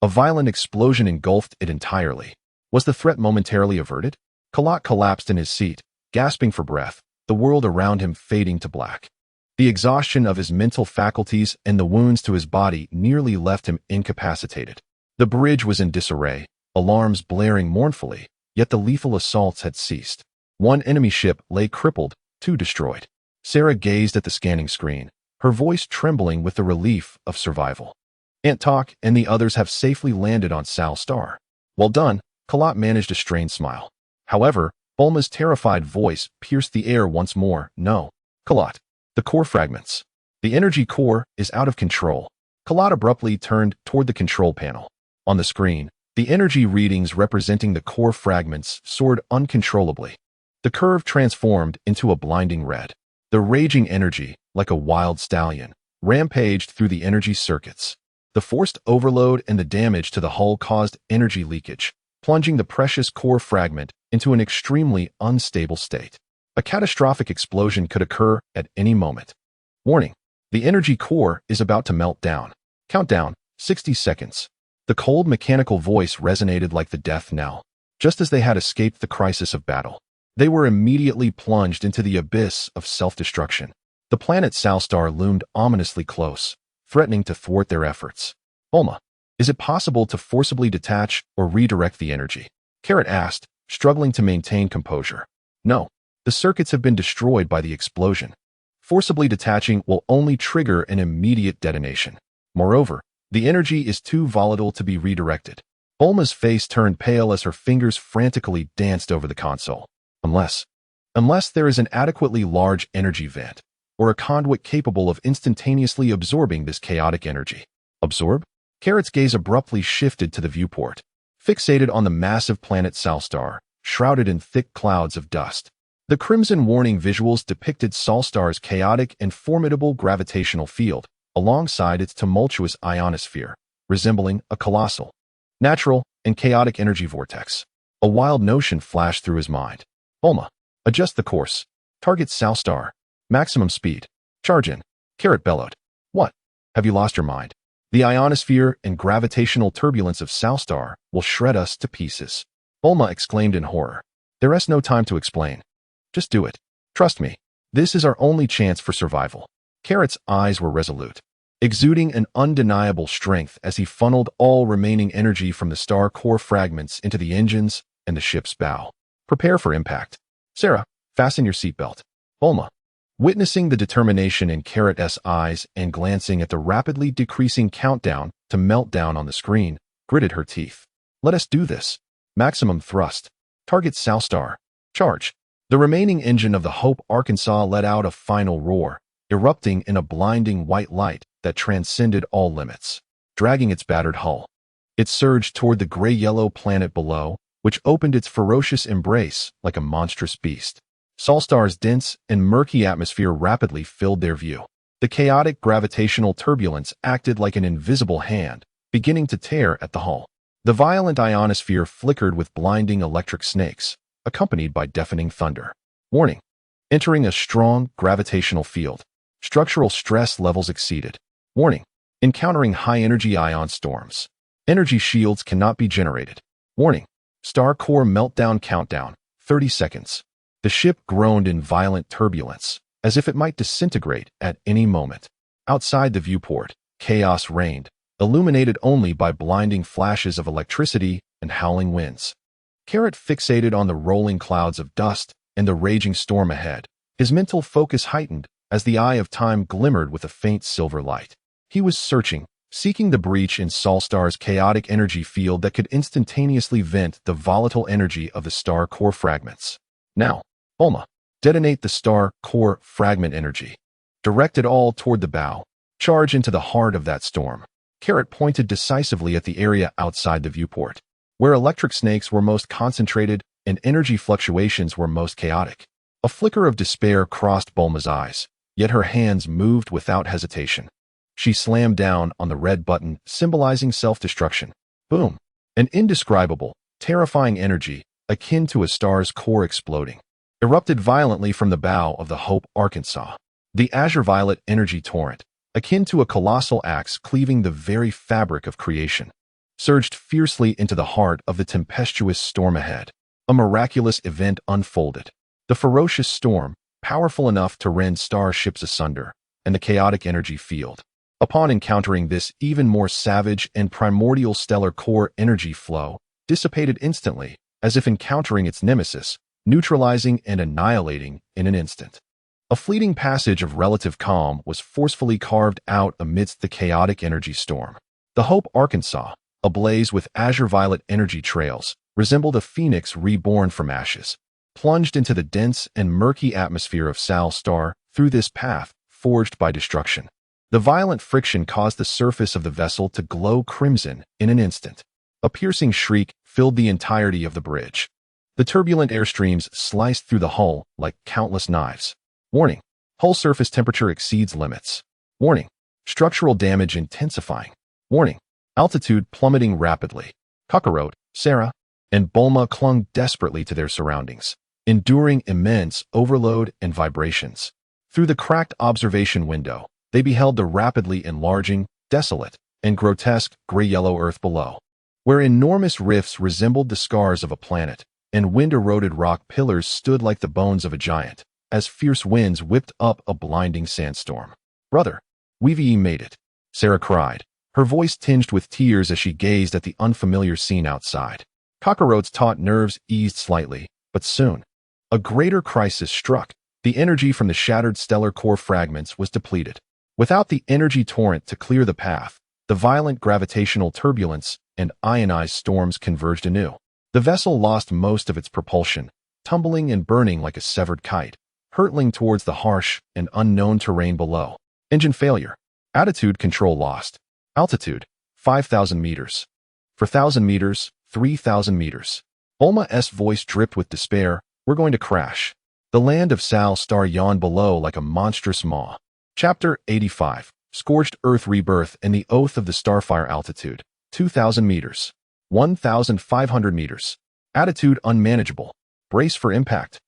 A violent explosion engulfed it entirely. Was the threat momentarily averted? Kalat collapsed in his seat, gasping for breath, the world around him fading to black. The exhaustion of his mental faculties and the wounds to his body nearly left him incapacitated. The bridge was in disarray, alarms blaring mournfully, yet the lethal assaults had ceased. One enemy ship lay crippled, 2 destroyed. Sera gazed at the scanning screen, her voice trembling with the relief of survival. Antok and the others have safely landed on Sal Star. Well done, Kalat managed a strained smile. However, Bulma's terrified voice pierced the air once more. No, Kalat. The core fragments. The energy core is out of control. Kalat abruptly turned toward the control panel. On the screen, the energy readings representing the core fragments soared uncontrollably. The curve transformed into a blinding red. The raging energy, like a wild stallion, rampaged through the energy circuits. The forced overload and the damage to the hull caused energy leakage, plunging the precious core fragment into an extremely unstable state. A catastrophic explosion could occur at any moment. Warning. The energy core is about to melt down. Countdown, 60 seconds. The cold mechanical voice resonated like the death knell. Just as they had escaped the crisis of battle, they were immediately plunged into the abyss of self-destruction. The planet Salstar loomed ominously close, threatening to thwart their efforts. Bulma, is it possible to forcibly detach or redirect the energy? Carrot asked, struggling to maintain composure. No. The circuits have been destroyed by the explosion. Forcibly detaching will only trigger an immediate detonation. Moreover, the energy is too volatile to be redirected. Bulma's face turned pale as her fingers frantically danced over the console. Unless there is an adequately large energy vent, or a conduit capable of instantaneously absorbing this chaotic energy. Absorb? Carrot's gaze abruptly shifted to the viewport, fixated on the massive planet Salstar, shrouded in thick clouds of dust. The crimson warning visuals depicted Salstar's chaotic and formidable gravitational field, alongside its tumultuous ionosphere, resembling a colossal, natural, and chaotic energy vortex. A wild notion flashed through his mind. Bulma, adjust the course. Target Salstar. Maximum speed. Charge in. Carrot bellowed. What? Have you lost your mind? The ionosphere and gravitational turbulence of Salstar will shred us to pieces. Bulma exclaimed in horror. There is no time to explain. Just do it. Trust me. This is our only chance for survival. Carrot's eyes were resolute, exuding an undeniable strength as he funneled all remaining energy from the star core fragments into the engines and the ship's bow. Prepare for impact. Sera, fasten your seatbelt. Bulma, witnessing the determination in Carrot's eyes and glancing at the rapidly decreasing countdown to meltdown on the screen, gritted her teeth. Let us do this. Maximum thrust. Target Salstar. Charge. The remaining engine of the Hope Arkansas let out a final roar, erupting in a blinding white light that transcended all limits. Dragging its battered hull, it surged toward the gray-yellow planet below, which opened its ferocious embrace like a monstrous beast. Salstar's dense and murky atmosphere rapidly filled their view. The chaotic gravitational turbulence acted like an invisible hand, beginning to tear at the hull. The violent ionosphere flickered with blinding electric snakes, accompanied by deafening thunder. Warning. Entering a strong gravitational field. Structural stress levels exceeded. Warning. Encountering high-energy ion storms. Energy shields cannot be generated. Warning. Star core meltdown countdown, 30 seconds. The ship groaned in violent turbulence, as if it might disintegrate at any moment. Outside the viewport, chaos reigned, illuminated only by blinding flashes of electricity and howling winds. Carrot fixated on the rolling clouds of dust and the raging storm ahead. His mental focus heightened as the eye of time glimmered with a faint silver light. He was searching, seeking the breach in Salstar's chaotic energy field that could instantaneously vent the volatile energy of the star core fragments. Now, Bulma, detonate the star core fragment energy. Direct it all toward the bow. Charge into the heart of that storm. Carrot pointed decisively at the area outside the viewport, where electric snakes were most concentrated and energy fluctuations were most chaotic. A flicker of despair crossed Bulma's eyes, yet her hands moved without hesitation. She slammed down on the red button, symbolizing self-destruction. Boom! An indescribable, terrifying energy, akin to a star's core exploding, erupted violently from the bow of the Hope Arkansas. The azure-violet energy torrent, akin to a colossal axe cleaving the very fabric of creation, surged fiercely into the heart of the tempestuous storm ahead. A miraculous event unfolded. The ferocious storm, powerful enough to rend starships asunder, and the chaotic energy field. Upon encountering this even more savage and primordial stellar core energy flow, dissipated instantly, as if encountering its nemesis, neutralizing and annihilating in an instant. A fleeting passage of relative calm was forcefully carved out amidst the chaotic energy storm. The Hope Arkansas, ablaze with azure-violet energy trails, resembled a phoenix reborn from ashes, plunged into the dense and murky atmosphere of Salstar through this path forged by destruction. The violent friction caused the surface of the vessel to glow crimson in an instant. A piercing shriek filled the entirety of the bridge. The turbulent airstreams sliced through the hull like countless knives. Warning. Hull surface temperature exceeds limits. Warning. Structural damage intensifying. Warning. Altitude plummeting rapidly. Kakarot, Sera, and Bulma clung desperately to their surroundings, enduring immense overload and vibrations. Through the cracked observation window, they beheld the rapidly enlarging, desolate, and grotesque gray-yellow earth below, where enormous rifts resembled the scars of a planet, and wind-eroded rock pillars stood like the bones of a giant, as fierce winds whipped up a blinding sandstorm. "Brother, we've made it," Sera cried, her voice tinged with tears as she gazed at the unfamiliar scene outside. Kakarot's taut nerves eased slightly, but soon, a greater crisis struck. The energy from the shattered stellar core fragments was depleted. Without the energy torrent to clear the path, the violent gravitational turbulence and ionized storms converged anew. The vessel lost most of its propulsion, tumbling and burning like a severed kite, hurtling towards the harsh and unknown terrain below. Engine failure. Attitude control lost. Altitude, 5,000 meters. For 1,000 meters, 3,000 meters. Bulma's voice dripped with despair. "We're going to crash." The land of Sal Star yawned below like a monstrous maw. Chapter 85. Scorched Earth Rebirth and the Oath of the Starfire. Altitude, 2,000 meters. 1,500 meters. Attitude unmanageable. Brace for impact.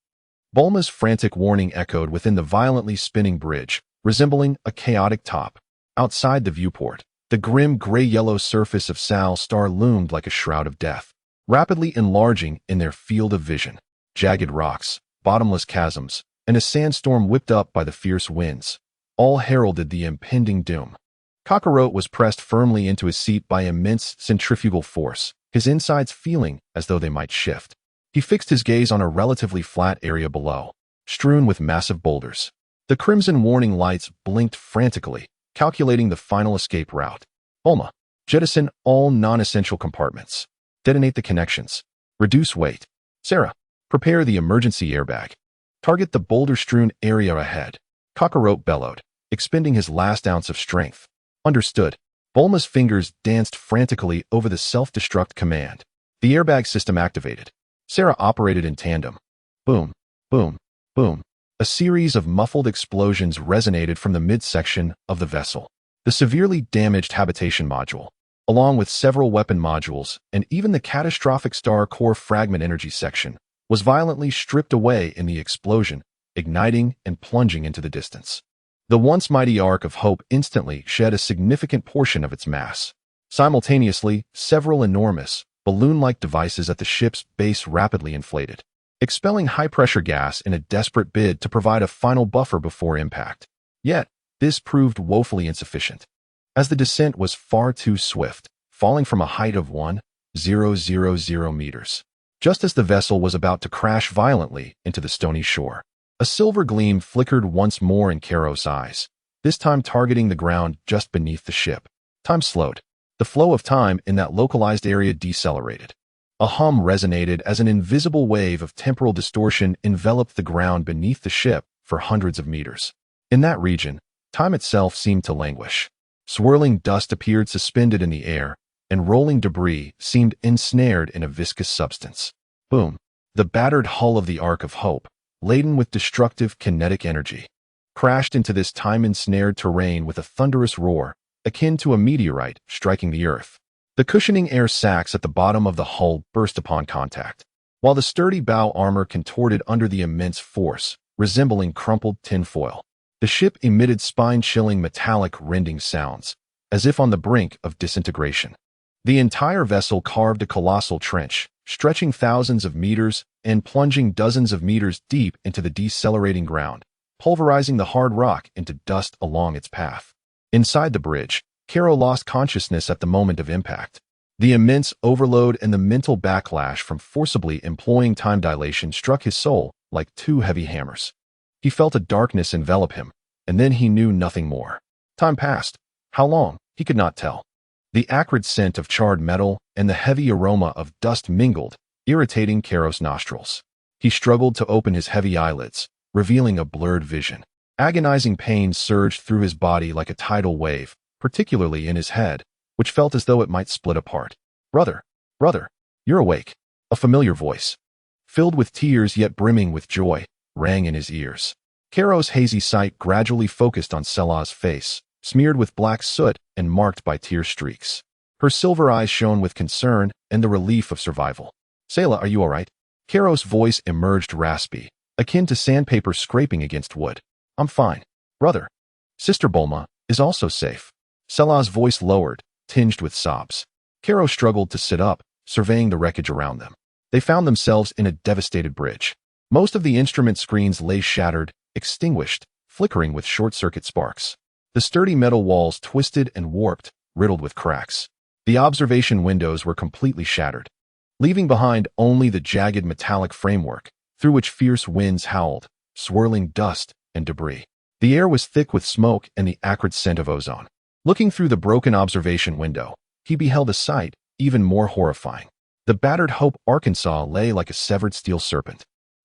Bulma's frantic warning echoed within the violently spinning bridge, resembling a chaotic top. Outside the viewport, the grim gray-yellow surface of Sal Star loomed like a shroud of death, rapidly enlarging in their field of vision. Jagged rocks, bottomless chasms, and a sandstorm whipped up by the fierce winds, all heralded the impending doom. Kakarot was pressed firmly into his seat by immense centrifugal force, his insides feeling as though they might shift. He fixed his gaze on a relatively flat area below, strewn with massive boulders. The crimson warning lights blinked frantically, calculating the final escape route. Bulma, jettison all non-essential compartments. Detonate the connections. Reduce weight. Sera, prepare the emergency airbag. Target the boulder-strewn area ahead. Kakarot bellowed, expending his last ounce of strength. Understood. Bulma's fingers danced frantically over the self-destruct command. The airbag system activated. Sera operated in tandem. Boom, boom, boom. A series of muffled explosions resonated from the midsection of the vessel. The severely damaged habitation module, along with several weapon modules and even the catastrophic star core fragment energy section, was violently stripped away in the explosion, igniting and plunging into the distance. The once mighty Ark of Hope instantly shed a significant portion of its mass. Simultaneously, several enormous, balloon-like devices at the ship's base rapidly inflated, expelling high-pressure gas in a desperate bid to provide a final buffer before impact. Yet, this proved woefully insufficient, as the descent was far too swift, falling from a height of 1,000 meters. Just as the vessel was about to crash violently into the stony shore, a silver gleam flickered once more in Karo's eyes, this time targeting the ground just beneath the ship. Time slowed. The flow of time in that localized area decelerated. A hum resonated as an invisible wave of temporal distortion enveloped the ground beneath the ship for hundreds of meters. In that region, time itself seemed to languish. Swirling dust appeared suspended in the air, and rolling debris seemed ensnared in a viscous substance. Boom! The battered hull of the Ark of Hope, laden with destructive kinetic energy, crashed into this time-ensnared terrain with a thunderous roar, akin to a meteorite striking the earth. The cushioning air sacs at the bottom of the hull burst upon contact, while the sturdy bow armor contorted under the immense force, resembling crumpled tinfoil. The ship emitted spine-chilling metallic rending sounds, as if on the brink of disintegration. The entire vessel carved a colossal trench, stretching thousands of meters and plunging dozens of meters deep into the decelerating ground, pulverizing the hard rock into dust along its path. Inside the bridge, Karo lost consciousness at the moment of impact. The immense overload and the mental backlash from forcibly employing time dilation struck his soul like two heavy hammers. He felt a darkness envelop him, and then he knew nothing more. Time passed. How long, he could not tell. The acrid scent of charred metal and the heavy aroma of dust mingled, irritating Karo's nostrils. He struggled to open his heavy eyelids, revealing a blurred vision. Agonizing pain surged through his body like a tidal wave, particularly in his head, which felt as though it might split apart. Brother, you're awake. A familiar voice, filled with tears yet brimming with joy, rang in his ears. Karo's hazy sight gradually focused on Selah's face, smeared with black soot and marked by tear streaks. Her silver eyes shone with concern and the relief of survival. "Selah, are you all right?" Karos' voice emerged raspy, akin to sandpaper scraping against wood. I'm fine. Brother. Sister Bulma is also safe. Selah's voice lowered, tinged with sobs. Karos struggled to sit up, surveying the wreckage around them. They found themselves in a devastated bridge. Most of the instrument screens lay shattered, extinguished, flickering with short-circuit sparks. The sturdy metal walls twisted and warped, riddled with cracks. The observation windows were completely shattered, leaving behind only the jagged metallic framework, through which fierce winds howled, swirling dust and debris. The air was thick with smoke and the acrid scent of ozone. Looking through the broken observation window, he beheld a sight even more horrifying. The battered Hope, Arkansas lay like a severed steel serpent,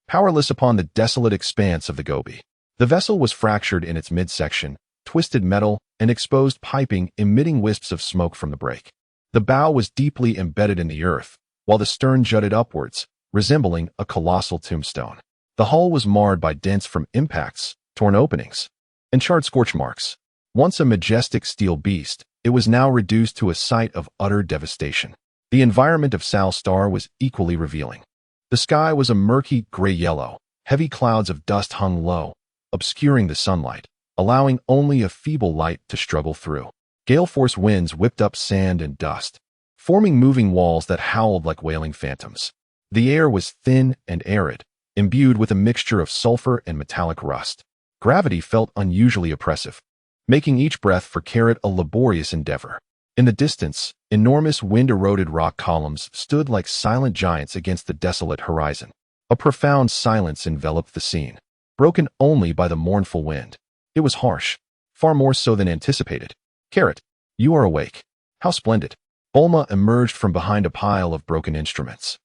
powerless upon the desolate expanse of the Gobi. The vessel was fractured in its midsection, twisted metal and exposed piping emitting wisps of smoke from the break. The bow was deeply embedded in the earth, while the stern jutted upwards, resembling a colossal tombstone. The hull was marred by dents from impacts, torn openings, and charred scorch marks. Once a majestic steel beast, it was now reduced to a sight of utter devastation. The environment of Sal Star was equally revealing. The sky was a murky gray-yellow. Heavy clouds of dust hung low, obscuring the sunlight, allowing only a feeble light to struggle through. Gale-force winds whipped up sand and dust, forming moving walls that howled like wailing phantoms. The air was thin and arid, imbued with a mixture of sulfur and metallic rust. Gravity felt unusually oppressive, making each breath for Carrot a laborious endeavor. In the distance, enormous wind-eroded rock columns stood like silent giants against the desolate horizon. A profound silence enveloped the scene, broken only by the mournful wind. It was harsh, far more so than anticipated. Carrot, you are awake. How splendid. Bulma emerged from behind a pile of broken instruments.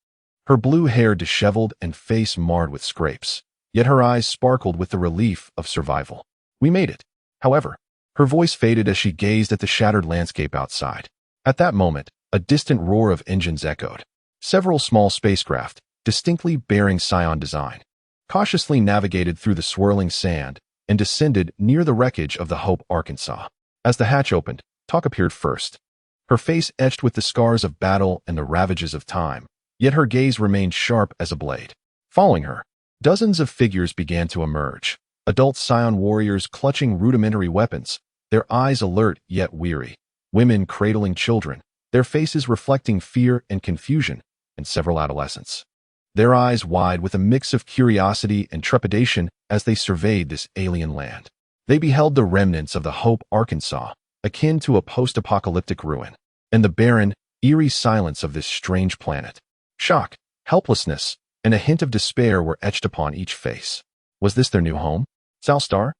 Her blue hair disheveled and face marred with scrapes, yet her eyes sparkled with the relief of survival. We made it. However, her voice faded as she gazed at the shattered landscape outside. At that moment, a distant roar of engines echoed. Several small spacecraft, distinctly bearing Scion design, cautiously navigated through the swirling sand and descended near the wreckage of the Hope, Arkansas. As the hatch opened, Talk appeared first. Her face etched with the scars of battle and the ravages of time, yet her gaze remained sharp as a blade. Following her, dozens of figures began to emerge. Adult Scion warriors clutching rudimentary weapons, their eyes alert yet weary. Women cradling children, their faces reflecting fear and confusion, and several adolescents, their eyes wide with a mix of curiosity and trepidation as they surveyed this alien land. They beheld the remnants of the Hope, Arkansas, akin to a post-apocalyptic ruin, and the barren, eerie silence of this strange planet. Shock, helplessness, and a hint of despair were etched upon each face. Was this their new home? Salstar?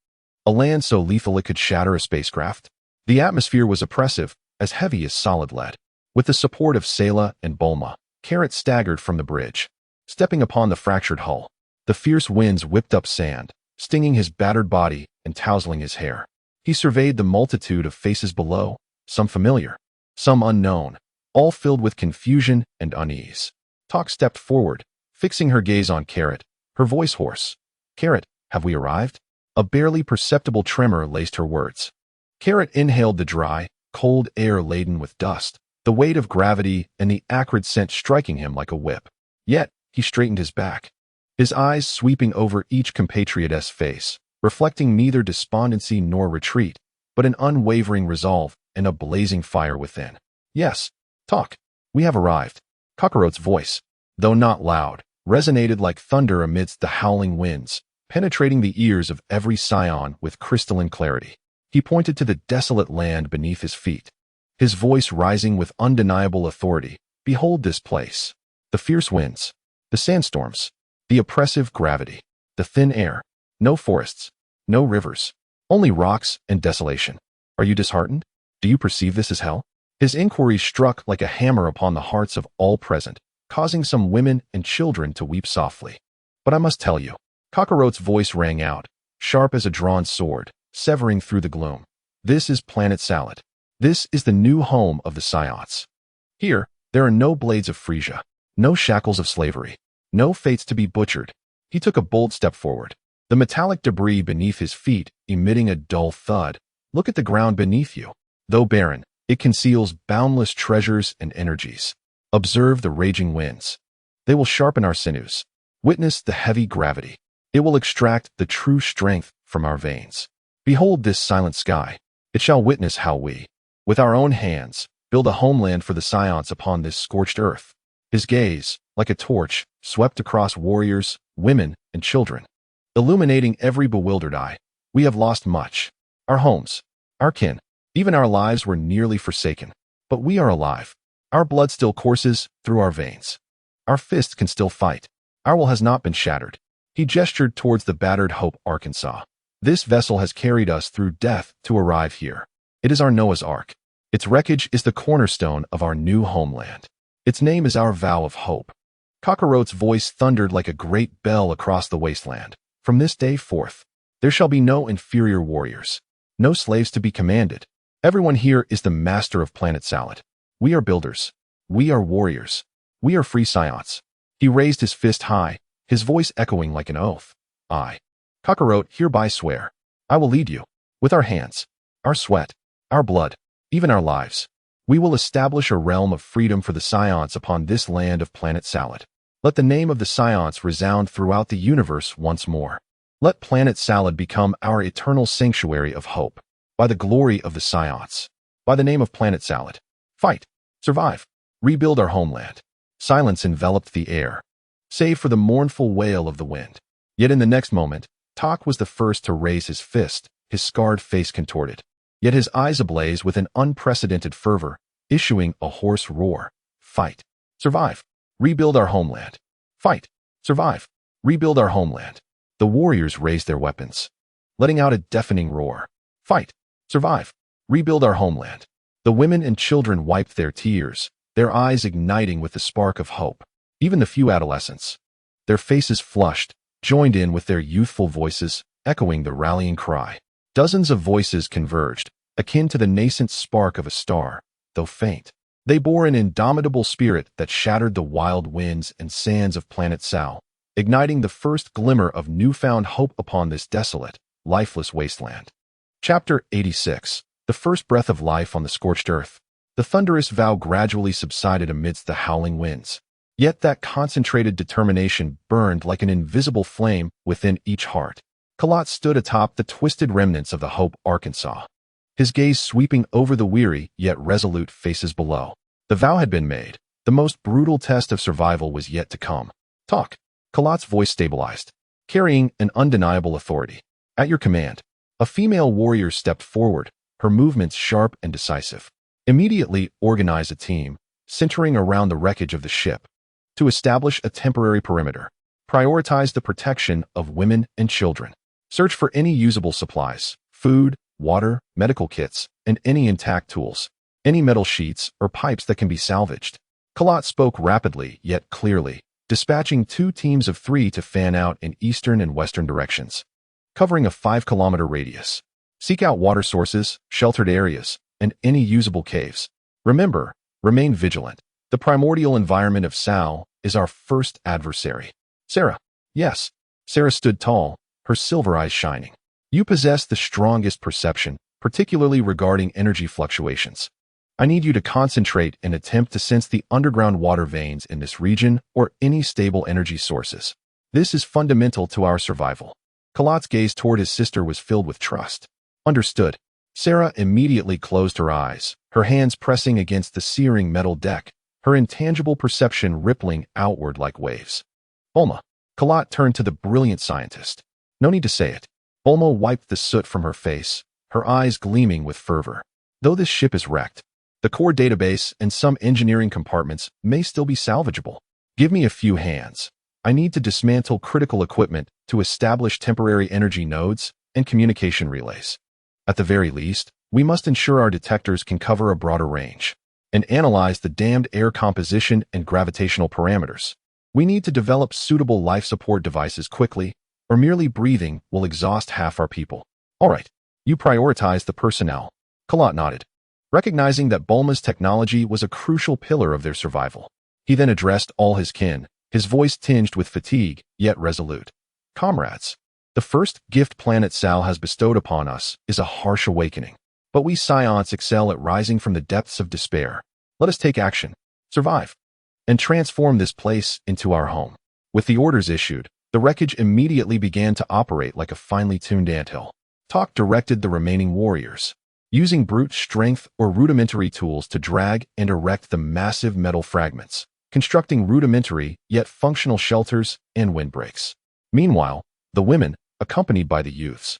A land so lethal it could shatter a spacecraft? The atmosphere was oppressive, as heavy as solid lead. With the support of Selah and Bulma, Carrot staggered from the bridge. Stepping upon the fractured hull, the fierce winds whipped up sand, stinging his battered body and tousling his hair. He surveyed the multitude of faces below, some familiar, some unknown, all filled with confusion and unease. Talk stepped forward, fixing her gaze on Carrot, her voice hoarse. Carrot, have we arrived? A barely perceptible tremor laced her words. Carrot inhaled the dry, cold air laden with dust, the weight of gravity and the acrid scent striking him like a whip. Yet, he straightened his back, his eyes sweeping over each compatriot's face, reflecting neither despondency nor retreat, but an unwavering resolve and a blazing fire within. Yes, Talk, we have arrived. Kakarot's voice, though not loud, resonated like thunder amidst the howling winds, penetrating the ears of every Scion with crystalline clarity. He pointed to the desolate land beneath his feet, his voice rising with undeniable authority. Behold this place. The fierce winds, the sandstorms, the oppressive gravity, the thin air, no forests, no rivers, only rocks and desolation. Are you disheartened? Do you perceive this as hell? His inquiry struck like a hammer upon the hearts of all present, causing some women and children to weep softly. But I must tell you, Kakarot's voice rang out, sharp as a drawn sword, severing through the gloom. This is Planet Salad. This is the new home of the Saiyans. Here, there are no blades of Frieza, no shackles of slavery, no fates to be butchered. He took a bold step forward, the metallic debris beneath his feet emitting a dull thud. Look at the ground beneath you. Though barren, it conceals boundless treasures and energies. Observe the raging winds. They will sharpen our sinews. Witness the heavy gravity. It will extract the true strength from our veins. Behold this silent sky. It shall witness how we, with our own hands, build a homeland for the Saiyans upon this scorched earth. His gaze, like a torch, swept across warriors, women, and children, illuminating every bewildered eye. We have lost much. Our homes, our kin, even our lives were nearly forsaken. But we are alive. Our blood still courses through our veins. Our fists can still fight. Our will has not been shattered. He gestured towards the battered Hope, Arkansas. This vessel has carried us through death to arrive here. It is our Noah's Ark. Its wreckage is the cornerstone of our new homeland. Its name is our vow of hope. Kakarot's voice thundered like a great bell across the wasteland. From this day forth, there shall be no inferior warriors, no slaves to be commanded. Everyone here is the master of Planet Salad. We are builders. We are warriors. We are free Saiyans. He raised his fist high, his voice echoing like an oath. I, Kakarot, hereby swear, I will lead you. With our hands, our sweat, our blood, even our lives, we will establish a realm of freedom for the Saiyans upon this land of Planet Salad. Let the name of the Saiyans resound throughout the universe once more. Let Planet Salad become our eternal sanctuary of hope. By the glory of the Saiyans. By the name of Planet Salad. Fight. Survive. Rebuild our homeland. Silence enveloped the air, save for the mournful wail of the wind. Yet in the next moment, Tak was the first to raise his fist, his scarred face contorted, yet his eyes ablaze with an unprecedented fervor, issuing a hoarse roar. Fight. Survive. Rebuild our homeland. Fight. Survive. Rebuild our homeland. The warriors raised their weapons, letting out a deafening roar. Fight. Survive. Rebuild our homeland. The women and children wiped their tears, their eyes igniting with the spark of hope. Even the few adolescents, their faces flushed, joined in with their youthful voices, echoing the rallying cry. Dozens of voices converged, akin to the nascent spark of a star, though faint. They bore an indomitable spirit that shattered the wild winds and sands of Planet Sal, igniting the first glimmer of newfound hope upon this desolate, lifeless wasteland. Chapter 86. The first breath of life on the scorched earth. The thunderous vow gradually subsided amidst the howling winds. Yet that concentrated determination burned like an invisible flame within each heart. Kalat stood atop the twisted remnants of the Hope, Arkansas, his gaze sweeping over the weary yet resolute faces below. The vow had been made. The most brutal test of survival was yet to come. Talk. Kalat's voice stabilized, carrying an undeniable authority. At your command. A female warrior stepped forward, her movements sharp and decisive. Immediately organize a team, centering around the wreckage of the ship, to establish a temporary perimeter. Prioritize the protection of women and children. Search for any usable supplies, food, water, medical kits, and any intact tools, any metal sheets or pipes that can be salvaged. Kalat spoke rapidly yet clearly, dispatching 2 teams of 3 to fan out in eastern and western directions, covering a 5-kilometer radius. Seek out water sources, sheltered areas, and any usable caves. Remember, remain vigilant. The primordial environment of Sal is our first adversary. Sera. Yes. Sera stood tall, her silver eyes shining. You possess the strongest perception, particularly regarding energy fluctuations. I need you to concentrate and attempt to sense the underground water veins in this region or any stable energy sources. This is fundamental to our survival. Kalat's gaze toward his sister was filled with trust. Understood. Sera immediately closed her eyes, her hands pressing against the searing metal deck, her intangible perception rippling outward like waves. Bulma. Kalat turned to the brilliant scientist. No need to say it. Bulma wiped the soot from her face, her eyes gleaming with fervor. Though this ship is wrecked, the core database and some engineering compartments may still be salvageable. Give me a few hands. I need to dismantle critical equipment to establish temporary energy nodes and communication relays. At the very least, we must ensure our detectors can cover a broader range and analyze the damned air composition and gravitational parameters. We need to develop suitable life support devices quickly, or merely breathing will exhaust half our people. All right, you prioritize the personnel. Kalat nodded, recognizing that Bulma's technology was a crucial pillar of their survival. He then addressed all his kin, his voice tinged with fatigue, yet resolute. Comrades, the first gift Planet Sal has bestowed upon us is a harsh awakening. But we Saiyans excel at rising from the depths of despair. Let us take action. Survive. and transform this place into our home. With the orders issued, the wreckage immediately began to operate like a finely tuned anthill. Talk directed the remaining warriors, using brute strength or rudimentary tools to drag and erect the massive metal fragments, constructing rudimentary yet functional shelters and windbreaks. Meanwhile, the women, accompanied by the youths,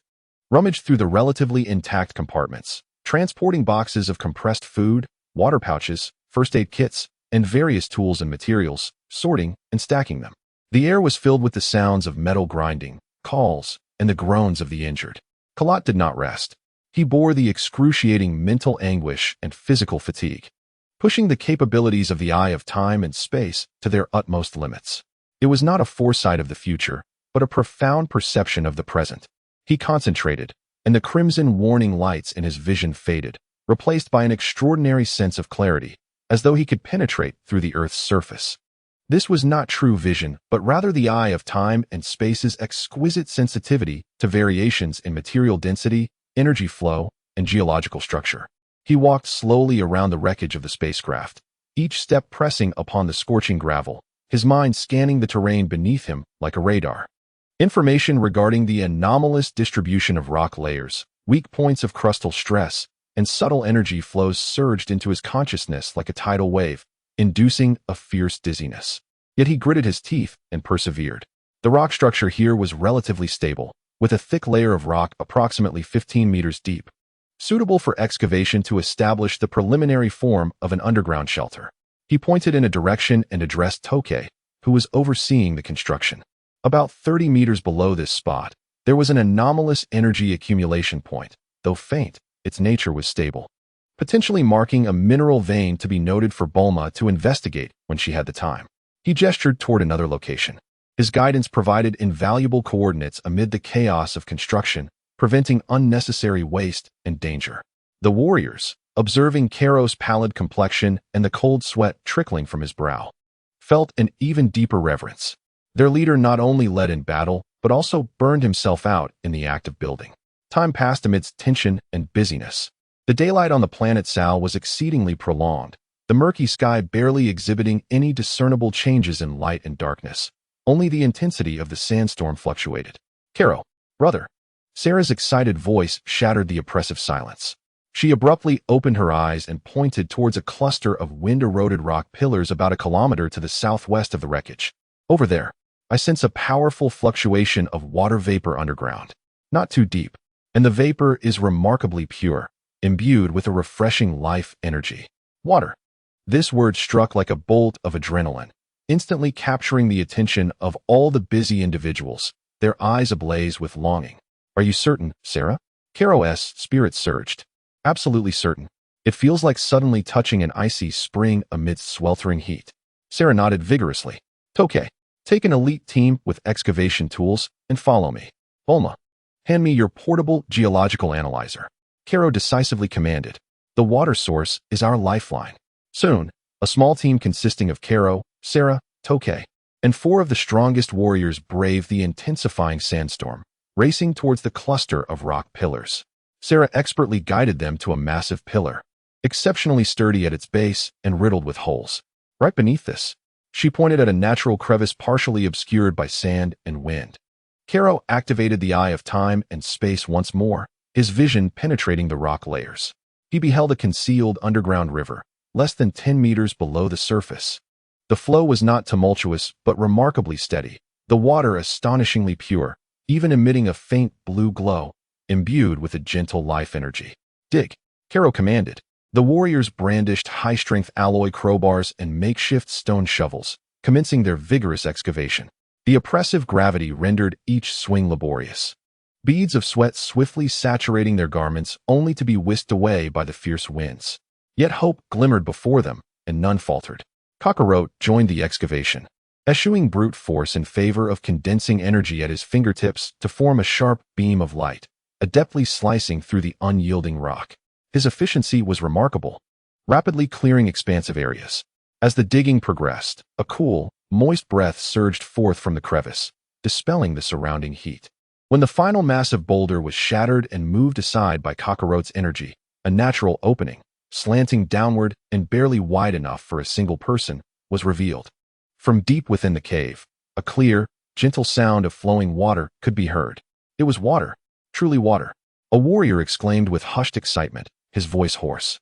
rummaged through the relatively intact compartments, transporting boxes of compressed food, water pouches, first aid kits, and various tools and materials, sorting and stacking them. The air was filled with the sounds of metal grinding, calls, and the groans of the injured. Kalat did not rest. He bore the excruciating mental anguish and physical fatigue, pushing the capabilities of the Eye of Time and Space to their utmost limits. It was not a foresight of the future, but a profound perception of the present. He concentrated, and the crimson warning lights in his vision faded, replaced by an extraordinary sense of clarity, as though he could penetrate through the Earth's surface. This was not true vision, but rather the Eye of Time and Space's exquisite sensitivity to variations in material density, energy flow, and geological structure. He walked slowly around the wreckage of the spacecraft, each step pressing upon the scorching gravel, his mind scanning the terrain beneath him like a radar. Information regarding the anomalous distribution of rock layers, weak points of crustal stress, and subtle energy flows surged into his consciousness like a tidal wave, inducing a fierce dizziness. Yet he gritted his teeth and persevered. The rock structure here was relatively stable, with a thick layer of rock approximately 15 meters deep, suitable for excavation to establish the preliminary form of an underground shelter. He pointed in a direction and addressed Tokei, who was overseeing the construction. About 30 meters below this spot, there was an anomalous energy accumulation point. Though faint, its nature was stable, potentially marking a mineral vein to be noted for Bulma to investigate when she had the time. He gestured toward another location. His guidance provided invaluable coordinates amid the chaos of construction, preventing unnecessary waste and danger. The warriors, observing Karo's pallid complexion and the cold sweat trickling from his brow, felt an even deeper reverence. Their leader not only led in battle, but also burned himself out in the act of building. Time passed amidst tension and busyness. The daylight on the planet Sal was exceedingly prolonged, the murky sky barely exhibiting any discernible changes in light and darkness. Only the intensity of the sandstorm fluctuated. "Karo, brother." Sera's excited voice shattered the oppressive silence. She abruptly opened her eyes and pointed towards a cluster of wind-eroded rock pillars about a kilometer to the southwest of the wreckage. "Over there, I sense a powerful fluctuation of water vapor underground. Not too deep, and the vapor is remarkably pure, imbued with a refreshing life energy." Water. This word struck like a bolt of adrenaline, instantly capturing the attention of all the busy individuals, their eyes ablaze with longing. "Are you certain, Sera?" Karo's spirit surged. "Absolutely certain. It feels like suddenly touching an icy spring amidst sweltering heat." Sera nodded vigorously. "Tokei, take an elite team with excavation tools and follow me. Bulma, hand me your portable geological analyzer." Karo decisively commanded. "The water source is our lifeline." Soon, a small team consisting of Karo, Sera, Tokei, and 4 of the strongest warriors braved the intensifying sandstorm, racing towards the cluster of rock pillars. Sera expertly guided them to a massive pillar, exceptionally sturdy at its base and riddled with holes. Right beneath this, she pointed at a natural crevice partially obscured by sand and wind. Karo activated the Eye of Time and Space once more, his vision penetrating the rock layers. He beheld a concealed underground river, less than 10 meters below the surface. The flow was not tumultuous but remarkably steady, the water astonishingly pure, even emitting a faint blue glow, imbued with a gentle life energy. "Dig," Karo commanded. The warriors brandished high-strength alloy crowbars and makeshift stone shovels, commencing their vigorous excavation. The oppressive gravity rendered each swing laborious, beads of sweat swiftly saturating their garments only to be whisked away by the fierce winds. Yet hope glimmered before them, and none faltered. Kakarot joined the excavation, eschewing brute force in favor of condensing energy at his fingertips to form a sharp beam of light, adeptly slicing through the unyielding rock. His efficiency was remarkable, rapidly clearing expansive areas. As the digging progressed, a cool, moist breath surged forth from the crevice, dispelling the surrounding heat. When the final massive boulder was shattered and moved aside by Kakarot's energy, a natural opening, slanting downward and barely wide enough for a single person, was revealed. From deep within the cave, a clear, gentle sound of flowing water could be heard. It was water, truly water. A warrior exclaimed with hushed excitement, his voice hoarse.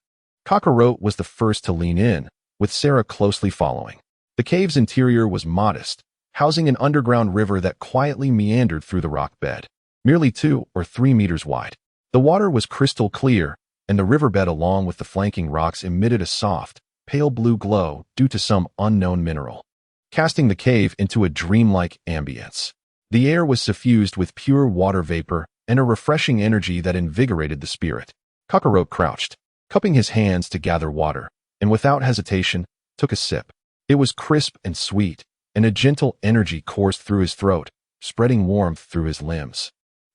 Kakarot was the first to lean in, with Sera closely following. The cave's interior was modest, housing an underground river that quietly meandered through the rock bed, merely 2 or 3 meters wide. The water was crystal clear, and the riverbed along with the flanking rocks emitted a soft, pale blue glow due to some unknown mineral, casting the cave into a dreamlike ambience. The air was suffused with pure water vapor and a refreshing energy that invigorated the spirit. Kakarot crouched, cupping his hands to gather water, and without hesitation, took a sip. It was crisp and sweet, and a gentle energy coursed through his throat, spreading warmth through his limbs,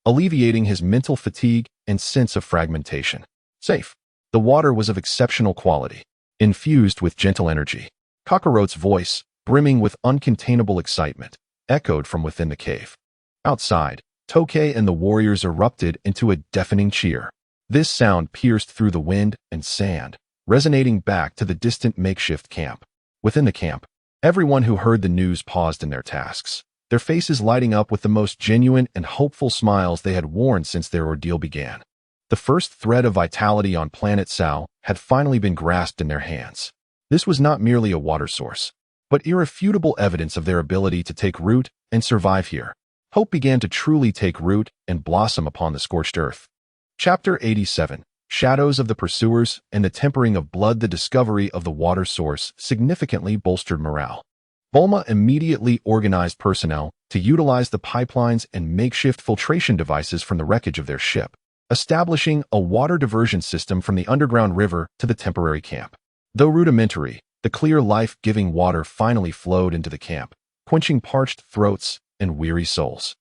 alleviating his mental fatigue and sense of fragmentation. Safe. The water was of exceptional quality, infused with gentle energy. Kakarot's voice, brimming with uncontainable excitement, echoed from within the cave. Outside, Tokei and the warriors erupted into a deafening cheer. This sound pierced through the wind and sand, resonating back to the distant makeshift camp. Within the camp, everyone who heard the news paused in their tasks, their faces lighting up with the most genuine and hopeful smiles they had worn since their ordeal began. The first thread of vitality on planet Sao had finally been grasped in their hands. This was not merely a water source, but irrefutable evidence of their ability to take root and survive here. Hope began to truly take root and blossom upon the scorched earth. Chapter 87, Shadows of the Pursuers and the Tempering of Blood. The discovery of the water source significantly bolstered morale. Bulma immediately organized personnel to utilize the pipelines and makeshift filtration devices from the wreckage of their ship, establishing a water diversion system from the underground river to the temporary camp. Though rudimentary, the clear life-giving water finally flowed into the camp, quenching parched throats and weary souls.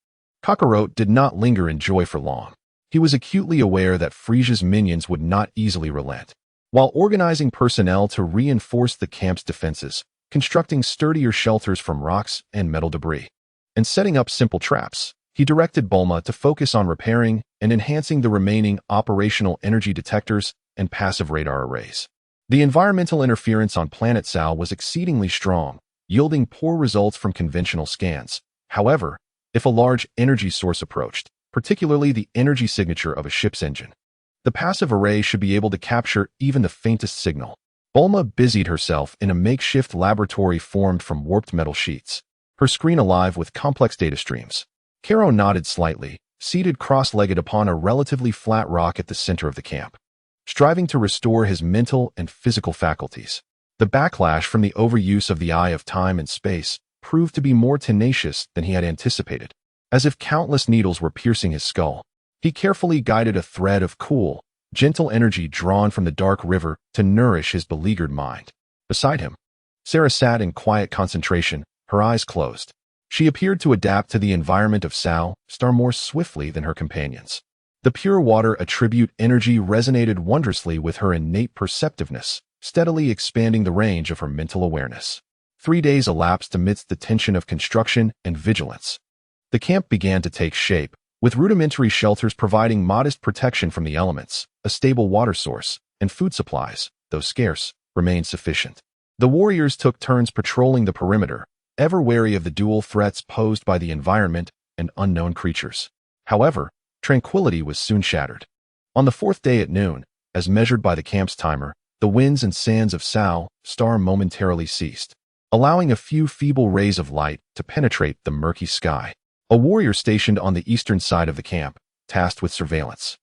Kakarot did not linger in joy for long. He was acutely aware that Frieza's minions would not easily relent. While organizing personnel to reinforce the camp's defenses, constructing sturdier shelters from rocks and metal debris, and setting up simple traps, he directed Bulma to focus on repairing and enhancing the remaining operational energy detectors and passive radar arrays. The environmental interference on planet Sao was exceedingly strong, yielding poor results from conventional scans. However, if a large energy source approached, particularly the energy signature of a ship's engine, the passive array should be able to capture even the faintest signal. Bulma busied herself in a makeshift laboratory formed from warped metal sheets, her screen alive with complex data streams. Karo nodded slightly, seated cross-legged upon a relatively flat rock at the center of the camp, striving to restore his mental and physical faculties. The backlash from the overuse of the eye of time and space proved to be more tenacious than he had anticipated. As if countless needles were piercing his skull, he carefully guided a thread of cool, gentle energy drawn from the dark river to nourish his beleaguered mind. Beside him, Sera sat in quiet concentration, her eyes closed. She appeared to adapt to the environment of Sao Star more swiftly than her companions. The pure water attribute energy resonated wondrously with her innate perceptiveness, steadily expanding the range of her mental awareness. 3 days elapsed amidst the tension of construction and vigilance. The camp began to take shape, with rudimentary shelters providing modest protection from the elements. A stable water source and food supplies, though scarce, remained sufficient. The warriors took turns patrolling the perimeter, ever wary of the dual threats posed by the environment and unknown creatures. However, tranquility was soon shattered. On the 4th day at noon, as measured by the camp's timer, the winds and sands of Sao Star momentarily ceased, allowing a few feeble rays of light to penetrate the murky sky. A warrior stationed on the eastern side of the camp, tasked with surveillance,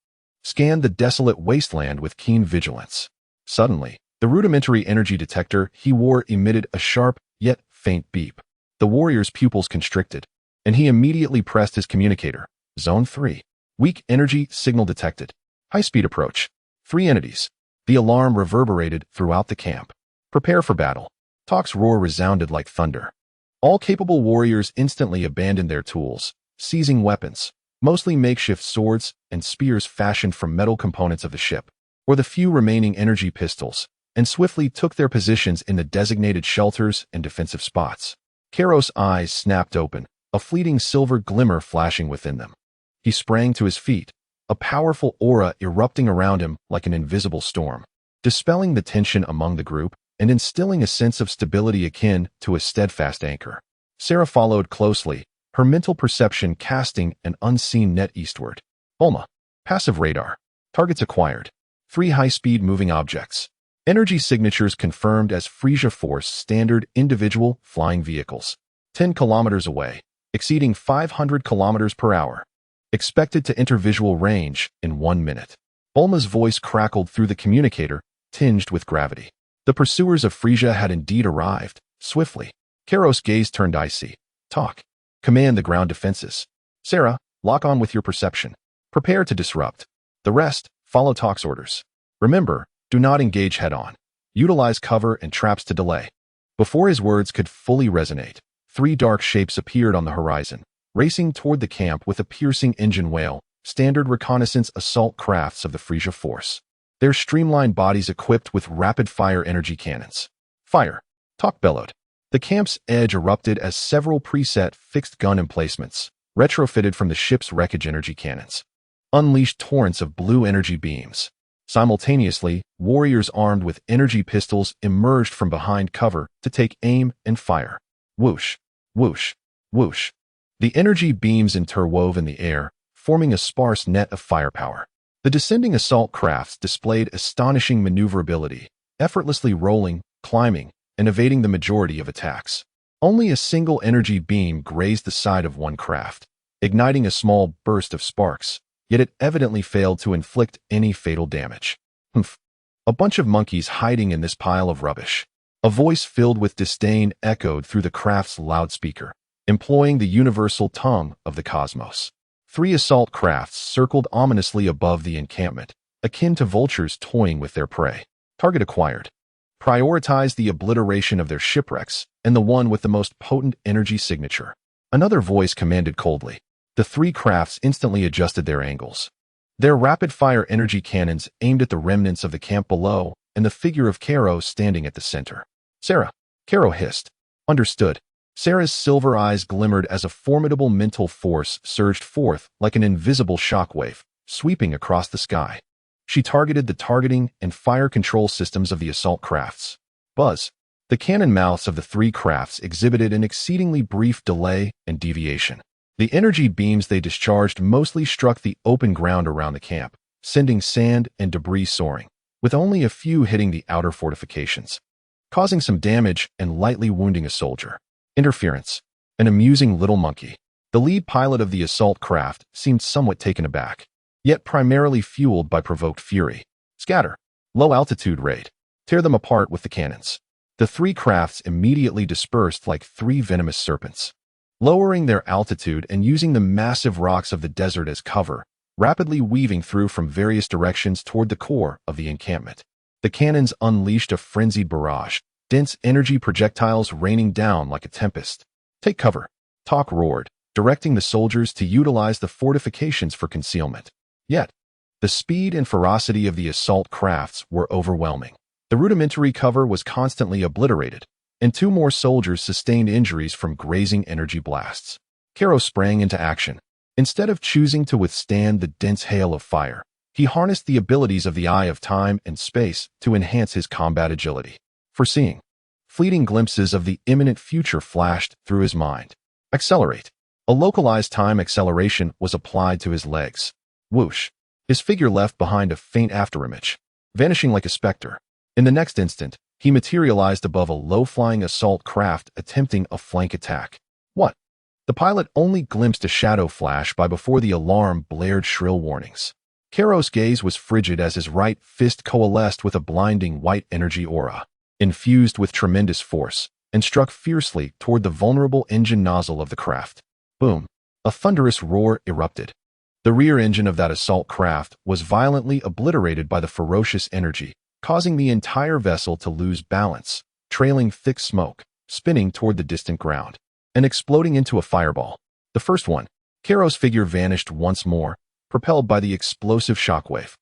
scanned the desolate wasteland with keen vigilance. Suddenly, the rudimentary energy detector he wore emitted a sharp, yet faint beep. The warrior's pupils constricted, and he immediately pressed his communicator. Zone 3. Weak energy signal detected. High-speed approach. 3 entities. The alarm reverberated throughout the camp. Prepare for battle. Tok's roar resounded like thunder. All capable warriors instantly abandoned their tools, seizing weapons, mostly makeshift swords and spears fashioned from metal components of the ship, or the few remaining energy pistols, and swiftly took their positions in the designated shelters and defensive spots. Karo's eyes snapped open, a fleeting silver glimmer flashing within them. He sprang to his feet, a powerful aura erupting around him like an invisible storm. Dispelling the tension among the group, and instilling a sense of stability akin to a steadfast anchor. Sera followed closely, her mental perception casting an unseen net eastward. Bulma. Passive radar. Targets acquired. 3 high-speed moving objects. Energy signatures confirmed as Frieza Force standard individual flying vehicles. 10 kilometers away, exceeding 500 kilometers per hour. Expected to enter visual range in 1 minute. Bulma's voice crackled through the communicator, tinged with gravity. The pursuers of Frieza had indeed arrived, swiftly. Kairos' gaze turned icy. Talk. Command the ground defenses. Sera, lock on with your perception. Prepare to disrupt. The rest, follow Talk's orders. Remember, do not engage head-on. Utilize cover and traps to delay. Before his words could fully resonate, 3 dark shapes appeared on the horizon, racing toward the camp with a piercing engine wail, standard reconnaissance assault crafts of the Frieza Force. Their streamlined bodies equipped with rapid-fire energy cannons. Fire! Talk bellowed. The camp's edge erupted as several preset fixed gun emplacements, retrofitted from the ship's wreckage energy cannons, unleashed torrents of blue energy beams. Simultaneously, warriors armed with energy pistols emerged from behind cover to take aim and fire. Whoosh, whoosh, whoosh. The energy beams interwove in the air, forming a sparse net of firepower. The descending assault crafts displayed astonishing maneuverability, effortlessly rolling, climbing, and evading the majority of attacks. Only a single energy beam grazed the side of one craft, igniting a small burst of sparks, yet it evidently failed to inflict any fatal damage. Humph. A bunch of monkeys hiding in this pile of rubbish. A voice filled with disdain echoed through the craft's loudspeaker, employing the universal tongue of the cosmos. 3 assault crafts circled ominously above the encampment, akin to vultures toying with their prey. Target acquired. Prioritize the obliteration of their shipwrecks and the one with the most potent energy signature. Another voice commanded coldly. The 3 crafts instantly adjusted their angles. Their rapid-fire energy cannons aimed at the remnants of the camp below and the figure of Kairos standing at the center. Sera. Kairos hissed. Understood. Sera's silver eyes glimmered as a formidable mental force surged forth like an invisible shockwave, sweeping across the sky. She targeted the targeting and fire control systems of the assault crafts. Buzz. The cannon mouths of the 3 crafts exhibited an exceedingly brief delay and deviation. The energy beams they discharged mostly struck the open ground around the camp, sending sand and debris soaring, with only a few hitting the outer fortifications, causing some damage and lightly wounding a soldier. Interference. An amusing little monkey. The lead pilot of the assault craft seemed somewhat taken aback, yet primarily fueled by provoked fury. Scatter. Low-altitude raid. Tear them apart with the cannons. The 3 crafts immediately dispersed like 3 venomous serpents, lowering their altitude and using the massive rocks of the desert as cover, rapidly weaving through from various directions toward the core of the encampment. The cannons unleashed a frenzied barrage, dense energy projectiles raining down like a tempest. Take cover. Talk roared, directing the soldiers to utilize the fortifications for concealment. Yet, the speed and ferocity of the assault crafts were overwhelming. The rudimentary cover was constantly obliterated, and 2 more soldiers sustained injuries from grazing energy blasts. Kairos sprang into action. Instead of choosing to withstand the dense hail of fire, he harnessed the abilities of the Eye of Time and Space to enhance his combat agility. Foreseeing. Fleeting glimpses of the imminent future flashed through his mind. Accelerate. A localized time acceleration was applied to his legs. Whoosh. His figure left behind a faint afterimage, vanishing like a specter. In the next instant, he materialized above a low-flying assault craft attempting a flank attack. What? The pilot only glimpsed a shadow flash by before the alarm blared shrill warnings. Kairos' gaze was frigid as his right fist coalesced with a blinding white energy aura, infused with tremendous force, and struck fiercely toward the vulnerable engine nozzle of the craft. Boom! A thunderous roar erupted. The rear engine of that assault craft was violently obliterated by the ferocious energy, causing the entire vessel to lose balance, trailing thick smoke, spinning toward the distant ground, and exploding into a fireball. The first one. Kairos' figure vanished once more, propelled by the explosive shockwave.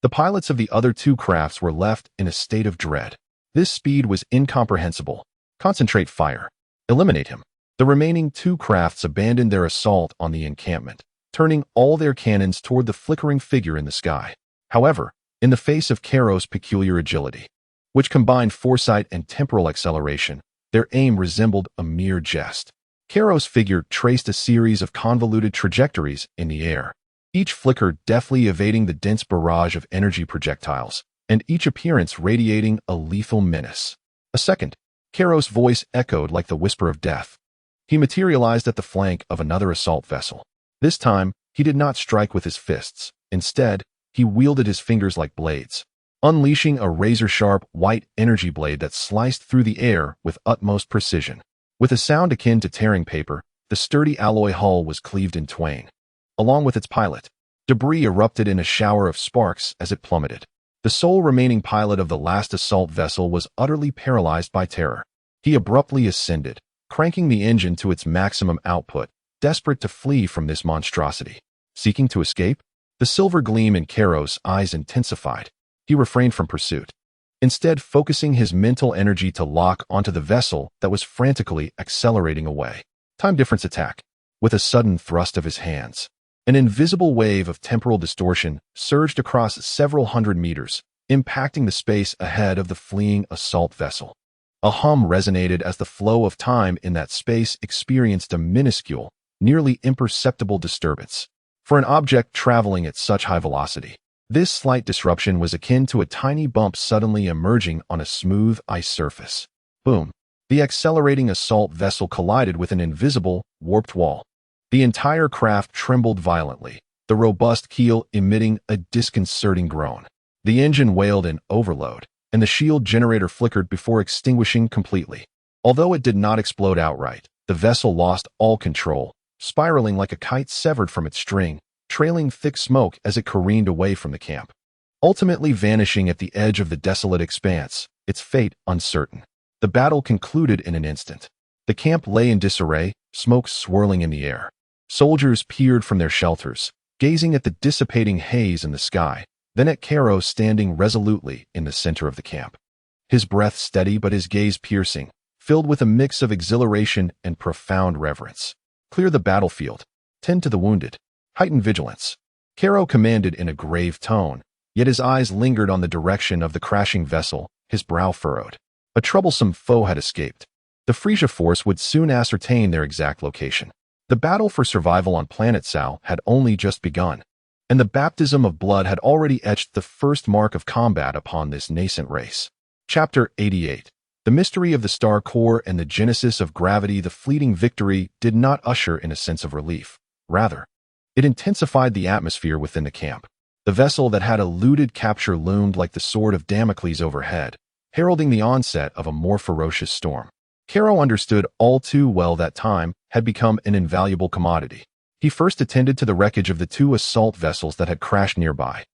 The pilots of the other 2 crafts were left in a state of dread. This speed was incomprehensible. Concentrate fire. Eliminate him. The remaining 2 crafts abandoned their assault on the encampment, turning all their cannons toward the flickering figure in the sky. However, in the face of Kairos' peculiar agility, which combined foresight and temporal acceleration. Their aim resembled a mere jest. Kairos' figure traced a series of convoluted trajectories in the air, each flicker deftly evading the dense barrage of energy projectiles, and each appearance radiating a lethal menace. A second, Kairos' voice echoed like the whisper of death. He materialized at the flank of another assault vessel. This time, he did not strike with his fists. Instead, he wielded his fingers like blades, unleashing a razor-sharp white energy blade that sliced through the air with utmost precision. With a sound akin to tearing paper, the sturdy alloy hull was cleaved in twain. Along with its pilot, debris erupted in a shower of sparks as it plummeted. The sole remaining pilot of the last assault vessel was utterly paralyzed by terror. He abruptly ascended, cranking the engine to its maximum output, desperate to flee from this monstrosity. Seeking to escape? The silver gleam in Kairos' eyes intensified. He refrained from pursuit, instead focusing his mental energy to lock onto the vessel that was frantically accelerating away. Time difference attack. With a sudden thrust of his hands, an invisible wave of temporal distortion surged across several hundred meters, impacting the space ahead of the fleeing assault vessel. A hum resonated as the flow of time in that space experienced a minuscule, nearly imperceptible disturbance. For an object traveling at such high velocity, this slight disruption was akin to a tiny bump suddenly emerging on a smooth ice surface. Boom! The accelerating assault vessel collided with an invisible, warped wall. The entire craft trembled violently, the robust keel emitting a disconcerting groan. The engine wailed in overload, and the shield generator flickered before extinguishing completely. Although it did not explode outright, the vessel lost all control, spiraling like a kite severed from its string, trailing thick smoke as it careened away from the camp, ultimately vanishing at the edge of the desolate expanse, its fate uncertain. The battle concluded in an instant. The camp lay in disarray, smoke swirling in the air. Soldiers peered from their shelters, gazing at the dissipating haze in the sky, then at Kairos standing resolutely in the center of the camp. His breath steady but his gaze piercing, filled with a mix of exhilaration and profound reverence. Clear the battlefield. Tend to the wounded. Heighten vigilance. Kairos commanded in a grave tone, yet his eyes lingered on the direction of the crashing vessel, his brow furrowed. A troublesome foe had escaped. The Frieza force would soon ascertain their exact location. The battle for survival on Planet Sal had only just begun, and the baptism of blood had already etched the first mark of combat upon this nascent race. Chapter 88. The mystery of the star core and the genesis of gravity. The fleeting victory did not usher in a sense of relief. Rather, it intensified the atmosphere within the camp. The vessel that had eluded capture loomed like the sword of Damocles overhead, heralding the onset of a more ferocious storm. Kairos understood all too well that time had become an invaluable commodity. He first attended to the wreckage of the two assault vessels that had crashed nearby.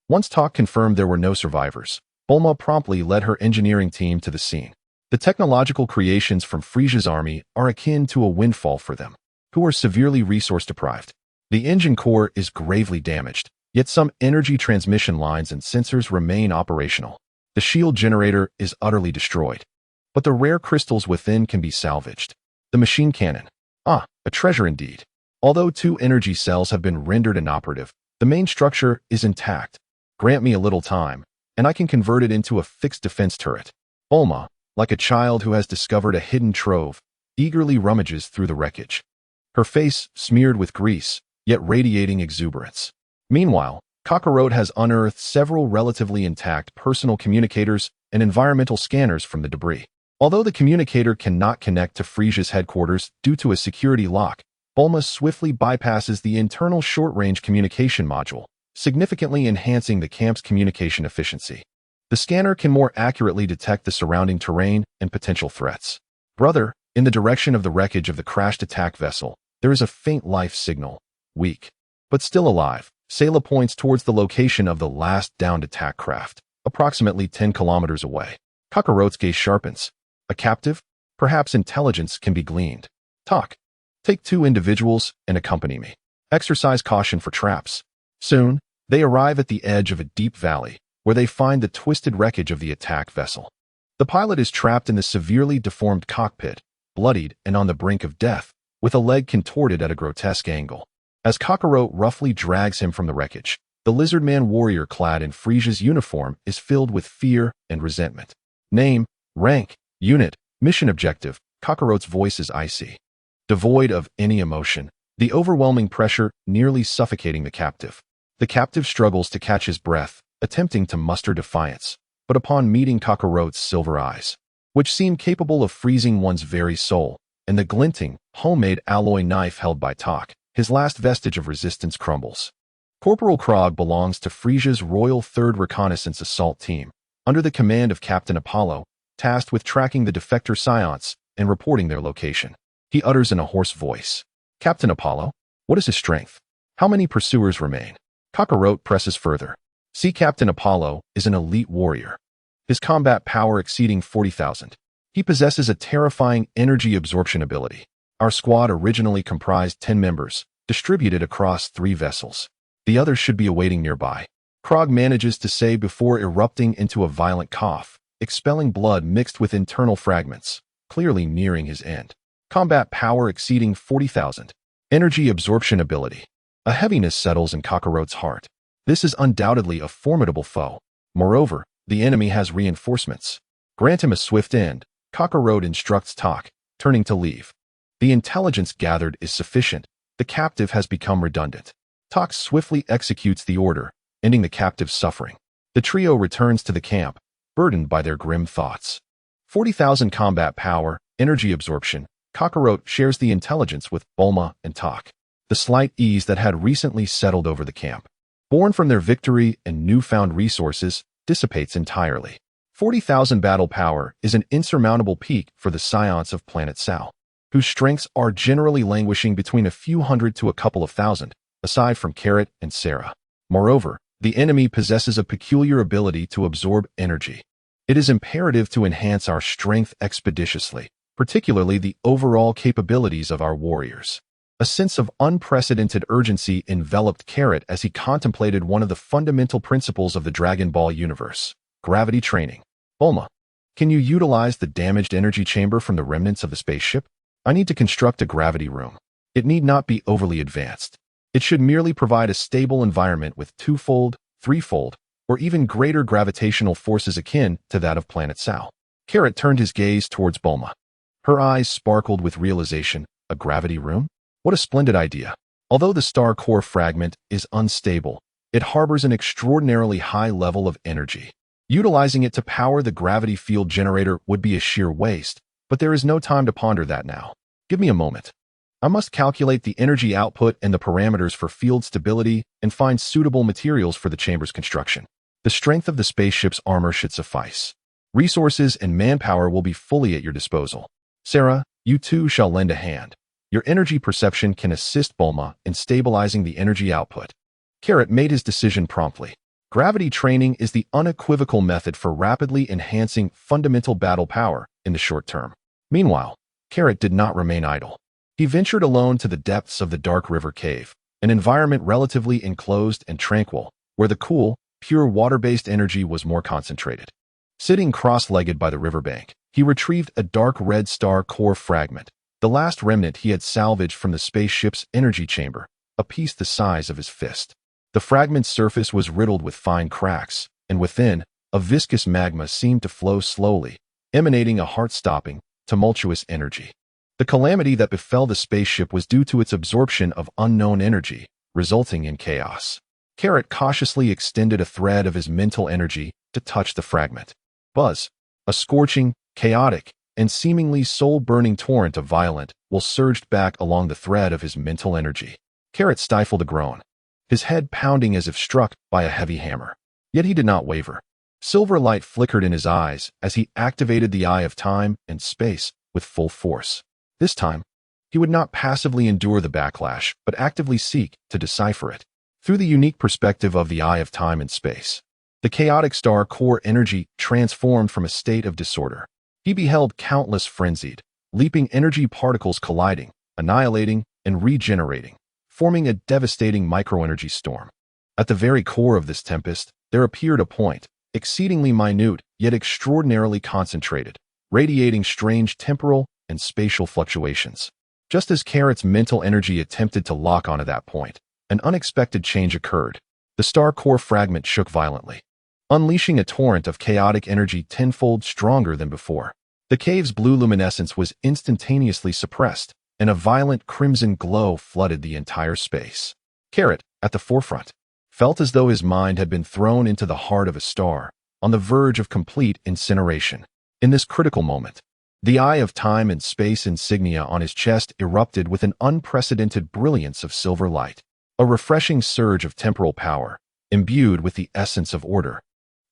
Once talk confirmed there were no survivors, Bulma promptly led her engineering team to the scene. The technological creations from Frieza's army are akin to a windfall for them, who are severely resource-deprived. The engine core is gravely damaged, yet some energy transmission lines and sensors remain operational. The shield generator is utterly destroyed, but the rare crystals within can be salvaged. The machine cannon. A treasure indeed. Although 2 energy cells have been rendered inoperative, the main structure is intact. Grant me a little time, and I can convert it into a fixed defense turret. Bulma, like a child who has discovered a hidden trove, eagerly rummages through the wreckage. Her face smeared with grease, yet radiating exuberance. Meanwhile, Kakarot has unearthed several relatively intact personal communicators and environmental scanners from the debris. Although the communicator cannot connect to Frieza's headquarters due to a security lock, Bulma swiftly bypasses the internal short-range communication module, significantly enhancing the camp's communication efficiency. The scanner can more accurately detect the surrounding terrain and potential threats. Brother, in the direction of the wreckage of the crashed attack vessel, there is a faint life signal. Weak, but still alive. Sela points towards the location of the last downed attack craft, approximately 10 kilometers away. Kakarot's gaze sharpens. A captive? Perhaps intelligence can be gleaned. Talk. Take 2 individuals and accompany me. Exercise caution for traps. Soon, they arrive at the edge of a deep valley, where they find the twisted wreckage of the attack vessel. The pilot is trapped in the severely deformed cockpit, bloodied and on the brink of death, with a leg contorted at a grotesque angle. As Kakarot roughly drags him from the wreckage, the lizard man warrior clad in Frieza's uniform is filled with fear and resentment. Name, rank, unit, mission objective. Kakarot's voice is icy. Devoid of any emotion, the overwhelming pressure nearly suffocating the captive. The captive struggles to catch his breath, attempting to muster defiance, but upon meeting Kakarot's silver eyes, which seem capable of freezing one's very soul, and the glinting, homemade alloy knife held by Tak, his last vestige of resistance crumbles. Corporal Krog belongs to Frieza's Royal 3rd Reconnaissance Assault Team, under the command of Captain Apollo, tasked with tracking the defector Scions and reporting their location. He utters in a hoarse voice, "Captain Apollo? What is his strength? How many pursuers remain?" Kakarot presses further. See, Captain Apollo is an elite warrior. His combat power exceeding 40,000. He possesses a terrifying energy absorption ability. Our squad originally comprised 10 members, distributed across 3 vessels. The others should be awaiting nearby. Krog manages to say before erupting into a violent cough, expelling blood mixed with internal fragments, clearly nearing his end. Combat power exceeding 40,000. Energy absorption ability. A heaviness settles in Kakarot's heart. This is undoubtedly a formidable foe. Moreover, the enemy has reinforcements. Grant him a swift end, Kakarot instructs Tak, turning to leave. The intelligence gathered is sufficient. The captive has become redundant. Tak swiftly executes the order, ending the captive's suffering. The trio returns to the camp, burdened by their grim thoughts. 40,000 combat power, energy absorption. Kakarot shares the intelligence with Bulma and Tak. The slight ease that had recently settled over the camp, born from their victory and newfound resources, dissipates entirely. 40,000 battle power is an insurmountable peak for the Saiyans of Planet Sal, whose strengths are generally languishing between a few hundred to a couple of thousand, aside from Carrot and Sera. Moreover, the enemy possesses a peculiar ability to absorb energy. It is imperative to enhance our strength expeditiously, particularly the overall capabilities of our warriors. A sense of unprecedented urgency enveloped Carrot as he contemplated one of the fundamental principles of the Dragon Ball universe, gravity training. Bulma, can you utilize the damaged energy chamber from the remnants of the spaceship? I need to construct a gravity room. It need not be overly advanced. It should merely provide a stable environment with 2-fold, 3-fold, or even greater gravitational forces akin to that of Planet Sal. Carrot turned his gaze towards Bulma. Her eyes sparkled with realization. A gravity room? What a splendid idea. Although the star core fragment is unstable, it harbors an extraordinarily high level of energy. Utilizing it to power the gravity field generator would be a sheer waste, but there is no time to ponder that now. Give me a moment. I must calculate the energy output and the parameters for field stability and find suitable materials for the chamber's construction. The strength of the spaceship's armor should suffice. Resources and manpower will be fully at your disposal. Sera, you too shall lend a hand. Your energy perception can assist Bulma in stabilizing the energy output. Carrot made his decision promptly. Gravity training is the unequivocal method for rapidly enhancing fundamental battle power in the short term. Meanwhile, Carrot did not remain idle. He ventured alone to the depths of the Dark River Cave, an environment relatively enclosed and tranquil, where the cool, pure water-based energy was more concentrated. Sitting cross-legged by the riverbank, he retrieved a dark red star core fragment, the last remnant he had salvaged from the spaceship's energy chamber, a piece the size of his fist. The fragment's surface was riddled with fine cracks, and within, a viscous magma seemed to flow slowly, emanating a heart-stopping, tumultuous energy. The calamity that befell the spaceship was due to its absorption of unknown energy, resulting in chaos. Carrot cautiously extended a thread of his mental energy to touch the fragment. Buzz, a scorching, chaotic, and seemingly soul-burning torrent of violent will surged back along the thread of his mental energy. Carrot stifled a groan, his head pounding as if struck by a heavy hammer. Yet he did not waver. Silver light flickered in his eyes as he activated the Eye of Time and Space with full force. This time, he would not passively endure the backlash, but actively seek to decipher it. Through the unique perspective of the Eye of Time and Space, the chaotic star core energy transformed from a state of disorder. He beheld countless frenzied, leaping energy particles colliding, annihilating, and regenerating, forming a devastating microenergy storm. At the very core of this tempest, there appeared a point, exceedingly minute yet extraordinarily concentrated, radiating strange temporal and spatial fluctuations. Just as Carrot's mental energy attempted to lock onto that point, an unexpected change occurred. The star core fragment shook violently. unleashing a torrent of chaotic energy tenfold stronger than before. The cave's blue luminescence was instantaneously suppressed, and a violent crimson glow flooded the entire space. Carrot, at the forefront, felt as though his mind had been thrown into the heart of a star, on the verge of complete incineration. In this critical moment, the eye of time and space insignia on his chest erupted with an unprecedented brilliance of silver light. A refreshing surge of temporal power, imbued with the essence of order,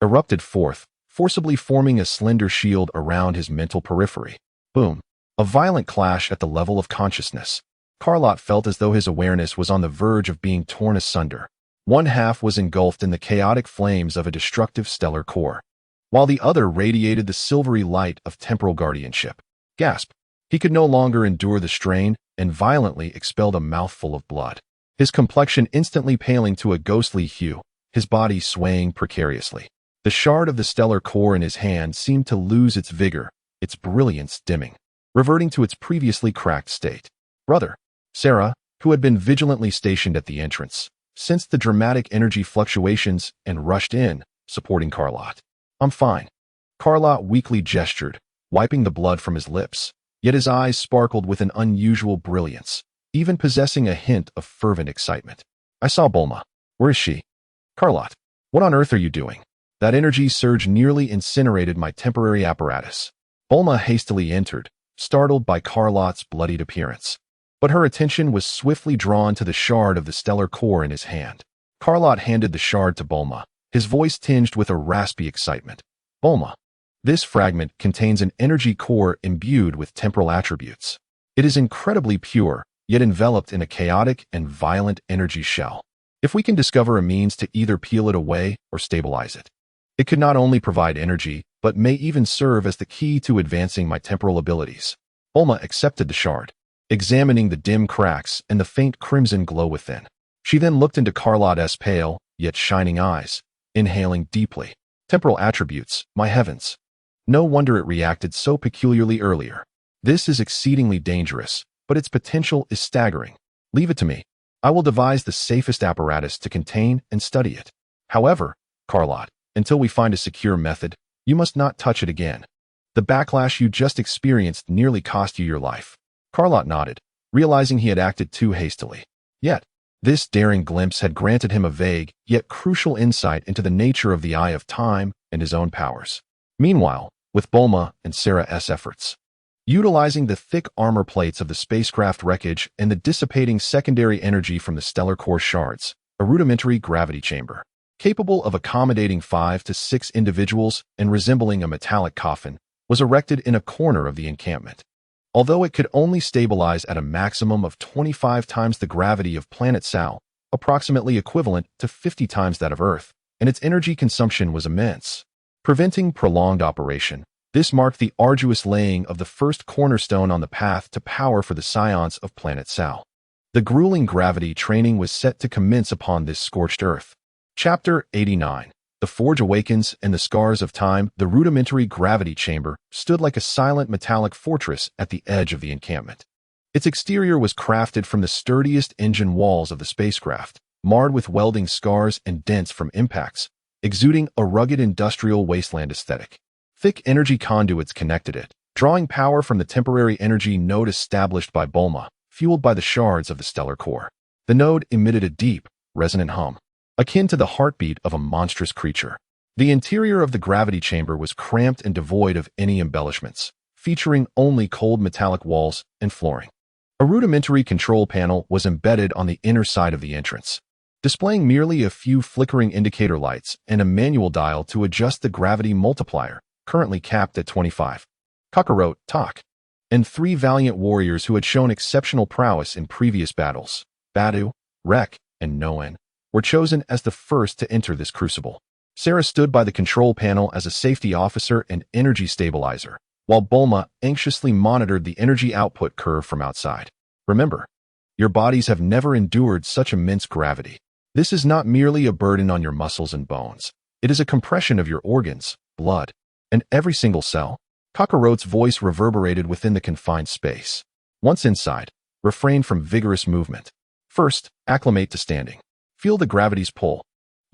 erupted forth, forcibly forming a slender shield around his mental periphery. Boom! A violent clash at the level of consciousness. Carlot felt as though his awareness was on the verge of being torn asunder. One half was engulfed in the chaotic flames of a destructive stellar core, while the other radiated the silvery light of temporal guardianship. Gasp! He could no longer endure the strain and violently expelled a mouthful of blood. His complexion instantly paling to a ghostly hue, his body swaying precariously. The shard of the stellar core in his hand seemed to lose its vigor, its brilliance dimming, reverting to its previously cracked state. Brother, Sera, who had been vigilantly stationed at the entrance, sensed the dramatic energy fluctuations and rushed in, supporting Carlot. I'm fine. Carlot weakly gestured, wiping the blood from his lips, yet his eyes sparkled with an unusual brilliance, even possessing a hint of fervent excitement. I saw Bulma. Where is she? Carlot, what on earth are you doing? That energy surge nearly incinerated my temporary apparatus. Bulma hastily entered, startled by Carlot's bloodied appearance. But her attention was swiftly drawn to the shard of the stellar core in his hand. Carlot handed the shard to Bulma, his voice tinged with a raspy excitement. Bulma, this fragment contains an energy core imbued with temporal attributes. It is incredibly pure, yet enveloped in a chaotic and violent energy shell. If we can discover a means to either peel it away or stabilize it, it could not only provide energy, but may even serve as the key to advancing my temporal abilities. Bulma accepted the shard, examining the dim cracks and the faint crimson glow within. She then looked into Carlot's pale, yet shining eyes, inhaling deeply. Temporal attributes, my heavens. No wonder it reacted so peculiarly earlier. This is exceedingly dangerous, but its potential is staggering. Leave it to me. I will devise the safest apparatus to contain and study it. However, Carlot, until we find a secure method, you must not touch it again. The backlash you just experienced nearly cost you your life. Carlot nodded, realizing he had acted too hastily. Yet, this daring glimpse had granted him a vague, yet crucial insight into the nature of the Eye of Time and his own powers. Meanwhile, with Bulma and Sera's efforts, utilizing the thick armor plates of the spacecraft wreckage and the dissipating secondary energy from the stellar core shards, a rudimentary gravity chamber, capable of accommodating 5 to 6 individuals and resembling a metallic coffin, was erected in a corner of the encampment. Although it could only stabilize at a maximum of 25 times the gravity of Planet Sal, approximately equivalent to 50 times that of Earth, and its energy consumption was immense. Preventing prolonged operation, this marked the arduous laying of the first cornerstone on the path to power for the Saiyans of Planet Sal. The grueling gravity training was set to commence upon this scorched Earth. Chapter 89. The Forge Awakens and the Scars of Time. The rudimentary gravity chamber stood like a silent metallic fortress at the edge of the encampment. Its exterior was crafted from the sturdiest engine walls of the spacecraft, marred with welding scars and dents from impacts, exuding a rugged industrial wasteland aesthetic. Thick energy conduits connected it, drawing power from the temporary energy node established by Bulma, fueled by the shards of the stellar core. The node emitted a deep, resonant hum, akin to the heartbeat of a monstrous creature. The interior of the gravity chamber was cramped and devoid of any embellishments, featuring only cold metallic walls and flooring. A rudimentary control panel was embedded on the inner side of the entrance, displaying merely a few flickering indicator lights and a manual dial to adjust the gravity multiplier, currently capped at 25. Kakarot, Tak, and 3 valiant warriors who had shown exceptional prowess in previous battles, Badu, Rek, and Noen, were chosen as the first to enter this crucible. Sera stood by the control panel as a safety officer and energy stabilizer, while Bulma anxiously monitored the energy output curve from outside. Remember, your bodies have never endured such immense gravity. This is not merely a burden on your muscles and bones. It is a compression of your organs, blood, and every single cell. Kakarot's voice reverberated within the confined space. Once inside, refrain from vigorous movement. First, acclimate to standing. Feel the gravity's pull.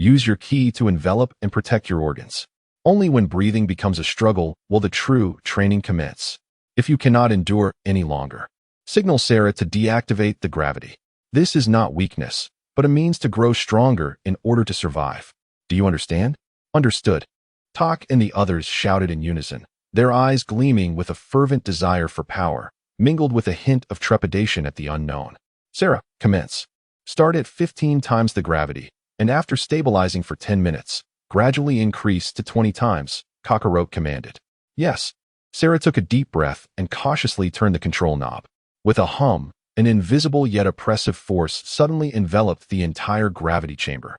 Use your ki to envelop and protect your organs. Only when breathing becomes a struggle will the true training commence. If you cannot endure any longer, signal Sera to deactivate the gravity. This is not weakness, but a means to grow stronger in order to survive. Do you understand? Understood. Tak and the others shouted in unison, their eyes gleaming with a fervent desire for power, mingled with a hint of trepidation at the unknown. Sera, commence. Start at 15 times the gravity, and after stabilizing for 10 minutes, gradually increase to 20 times, Kakarot commanded. Yes. Sera took a deep breath and cautiously turned the control knob. With a hum, an invisible yet oppressive force suddenly enveloped the entire gravity chamber,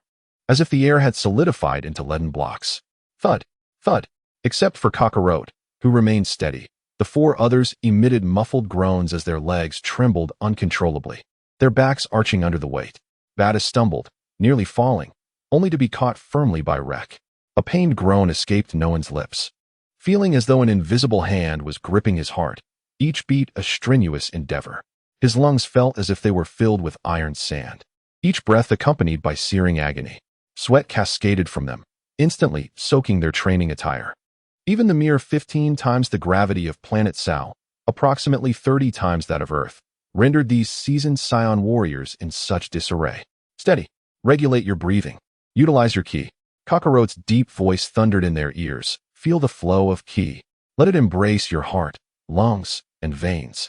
as if the air had solidified into leaden blocks. Thud, thud. Except for Kakarot, who remained steady, the four others emitted muffled groans as their legs trembled uncontrollably, their backs arching under the weight. Bada stumbled, nearly falling, only to be caught firmly by Wreck. A pained groan escaped no one's lips, feeling as though an invisible hand was gripping his heart, each beat a strenuous endeavor. His lungs felt as if they were filled with iron sand, each breath accompanied by searing agony. Sweat cascaded from them, instantly soaking their training attire. Even the mere 15 times the gravity of planet Sal, approximately 30 times that of Earth, rendered these seasoned Scion warriors in such disarray. Steady. Regulate your breathing. Utilize your ki. Kakarot's deep voice thundered in their ears. Feel the flow of ki. Let it embrace your heart, lungs, and veins.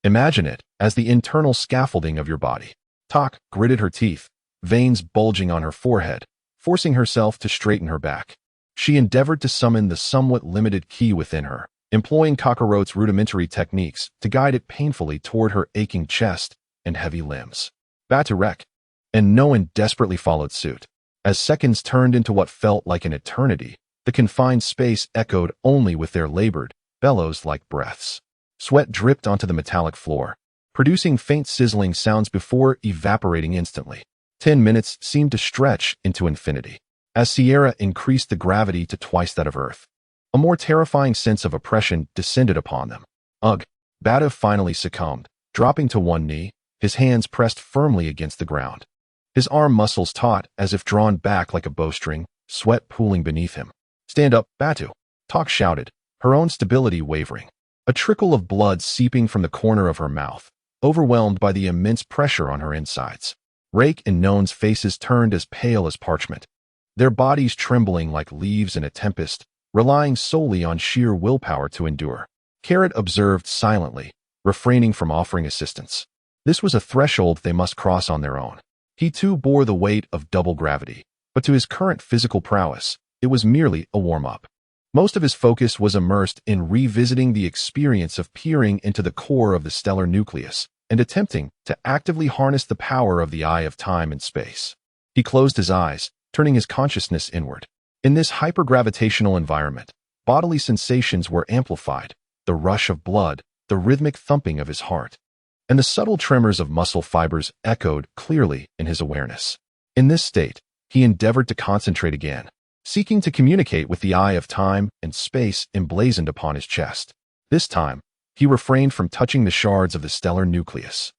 Imagine it as the internal scaffolding of your body. Tak gritted her teeth, veins bulging on her forehead, forcing herself to straighten her back. She endeavored to summon the somewhat limited ki within her, employing Kakarot's rudimentary techniques to guide it painfully toward her aching chest and heavy limbs. Batu Wreck. And no one desperately followed suit. As seconds turned into what felt like an eternity, the confined space echoed only with their labored bellows like breaths. Sweat dripped onto the metallic floor, producing faint sizzling sounds before evaporating instantly. 10 minutes seemed to stretch into infinity, as Sierra increased the gravity to twice that of Earth. A more terrifying sense of oppression descended upon them. Ugh! Bada finally succumbed, dropping to one knee, his hands pressed firmly against the ground. His arm muscles taut as if drawn back like a bowstring, sweat pooling beneath him. Stand up, Batu! Tak shouted, her own stability wavering. A trickle of blood seeping from the corner of her mouth, overwhelmed by the immense pressure on her insides. Rake and None's faces turned as pale as parchment, their bodies trembling like leaves in a tempest, relying solely on sheer willpower to endure. Carrot observed silently, refraining from offering assistance. This was a threshold they must cross on their own. He too bore the weight of double gravity, but to his current physical prowess, it was merely a warm-up. Most of his focus was immersed in revisiting the experience of peering into the core of the stellar nucleus and attempting to actively harness the power of the eye of time and space. He closed his eyes, turning his consciousness inward. In this hypergravitational environment, bodily sensations were amplified, the rush of blood, the rhythmic thumping of his heart, and the subtle tremors of muscle fibers echoed clearly in his awareness. In this state, he endeavored to concentrate again, seeking to communicate with the eye of time and space emblazoned upon his chest. This time, he refrained from touching the shards of the stellar nucleus,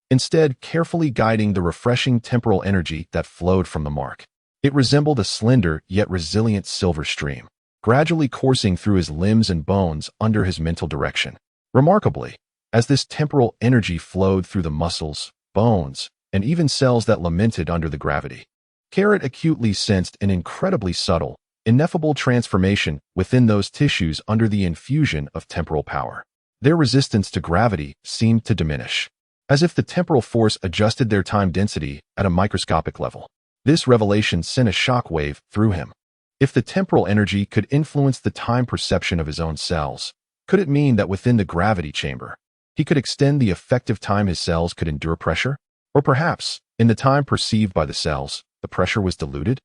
instead carefully guiding the refreshing temporal energy that flowed from the mark. It resembled a slender yet resilient silver stream, gradually coursing through his limbs and bones under his mental direction. Remarkably, as this temporal energy flowed through the muscles, bones, and even cells that lamented under the gravity, Carrot acutely sensed an incredibly subtle, ineffable transformation within those tissues under the infusion of temporal power. Their resistance to gravity seemed to diminish, as if the temporal force adjusted their time density at a microscopic level. This revelation sent a shockwave through him. If the temporal energy could influence the time perception of his own cells, could it mean that within the gravity chamber, he could extend the effective time his cells could endure pressure? Or perhaps, in the time perceived by the cells, the pressure was diluted?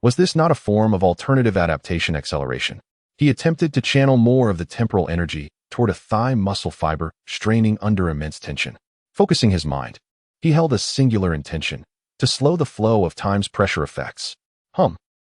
Was this not a form of alternative adaptation acceleration? He attempted to channel more of the temporal energy toward a thigh muscle fiber straining under immense tension. Focusing his mind, he held a singular intention, to slow the flow of time's pressure effects.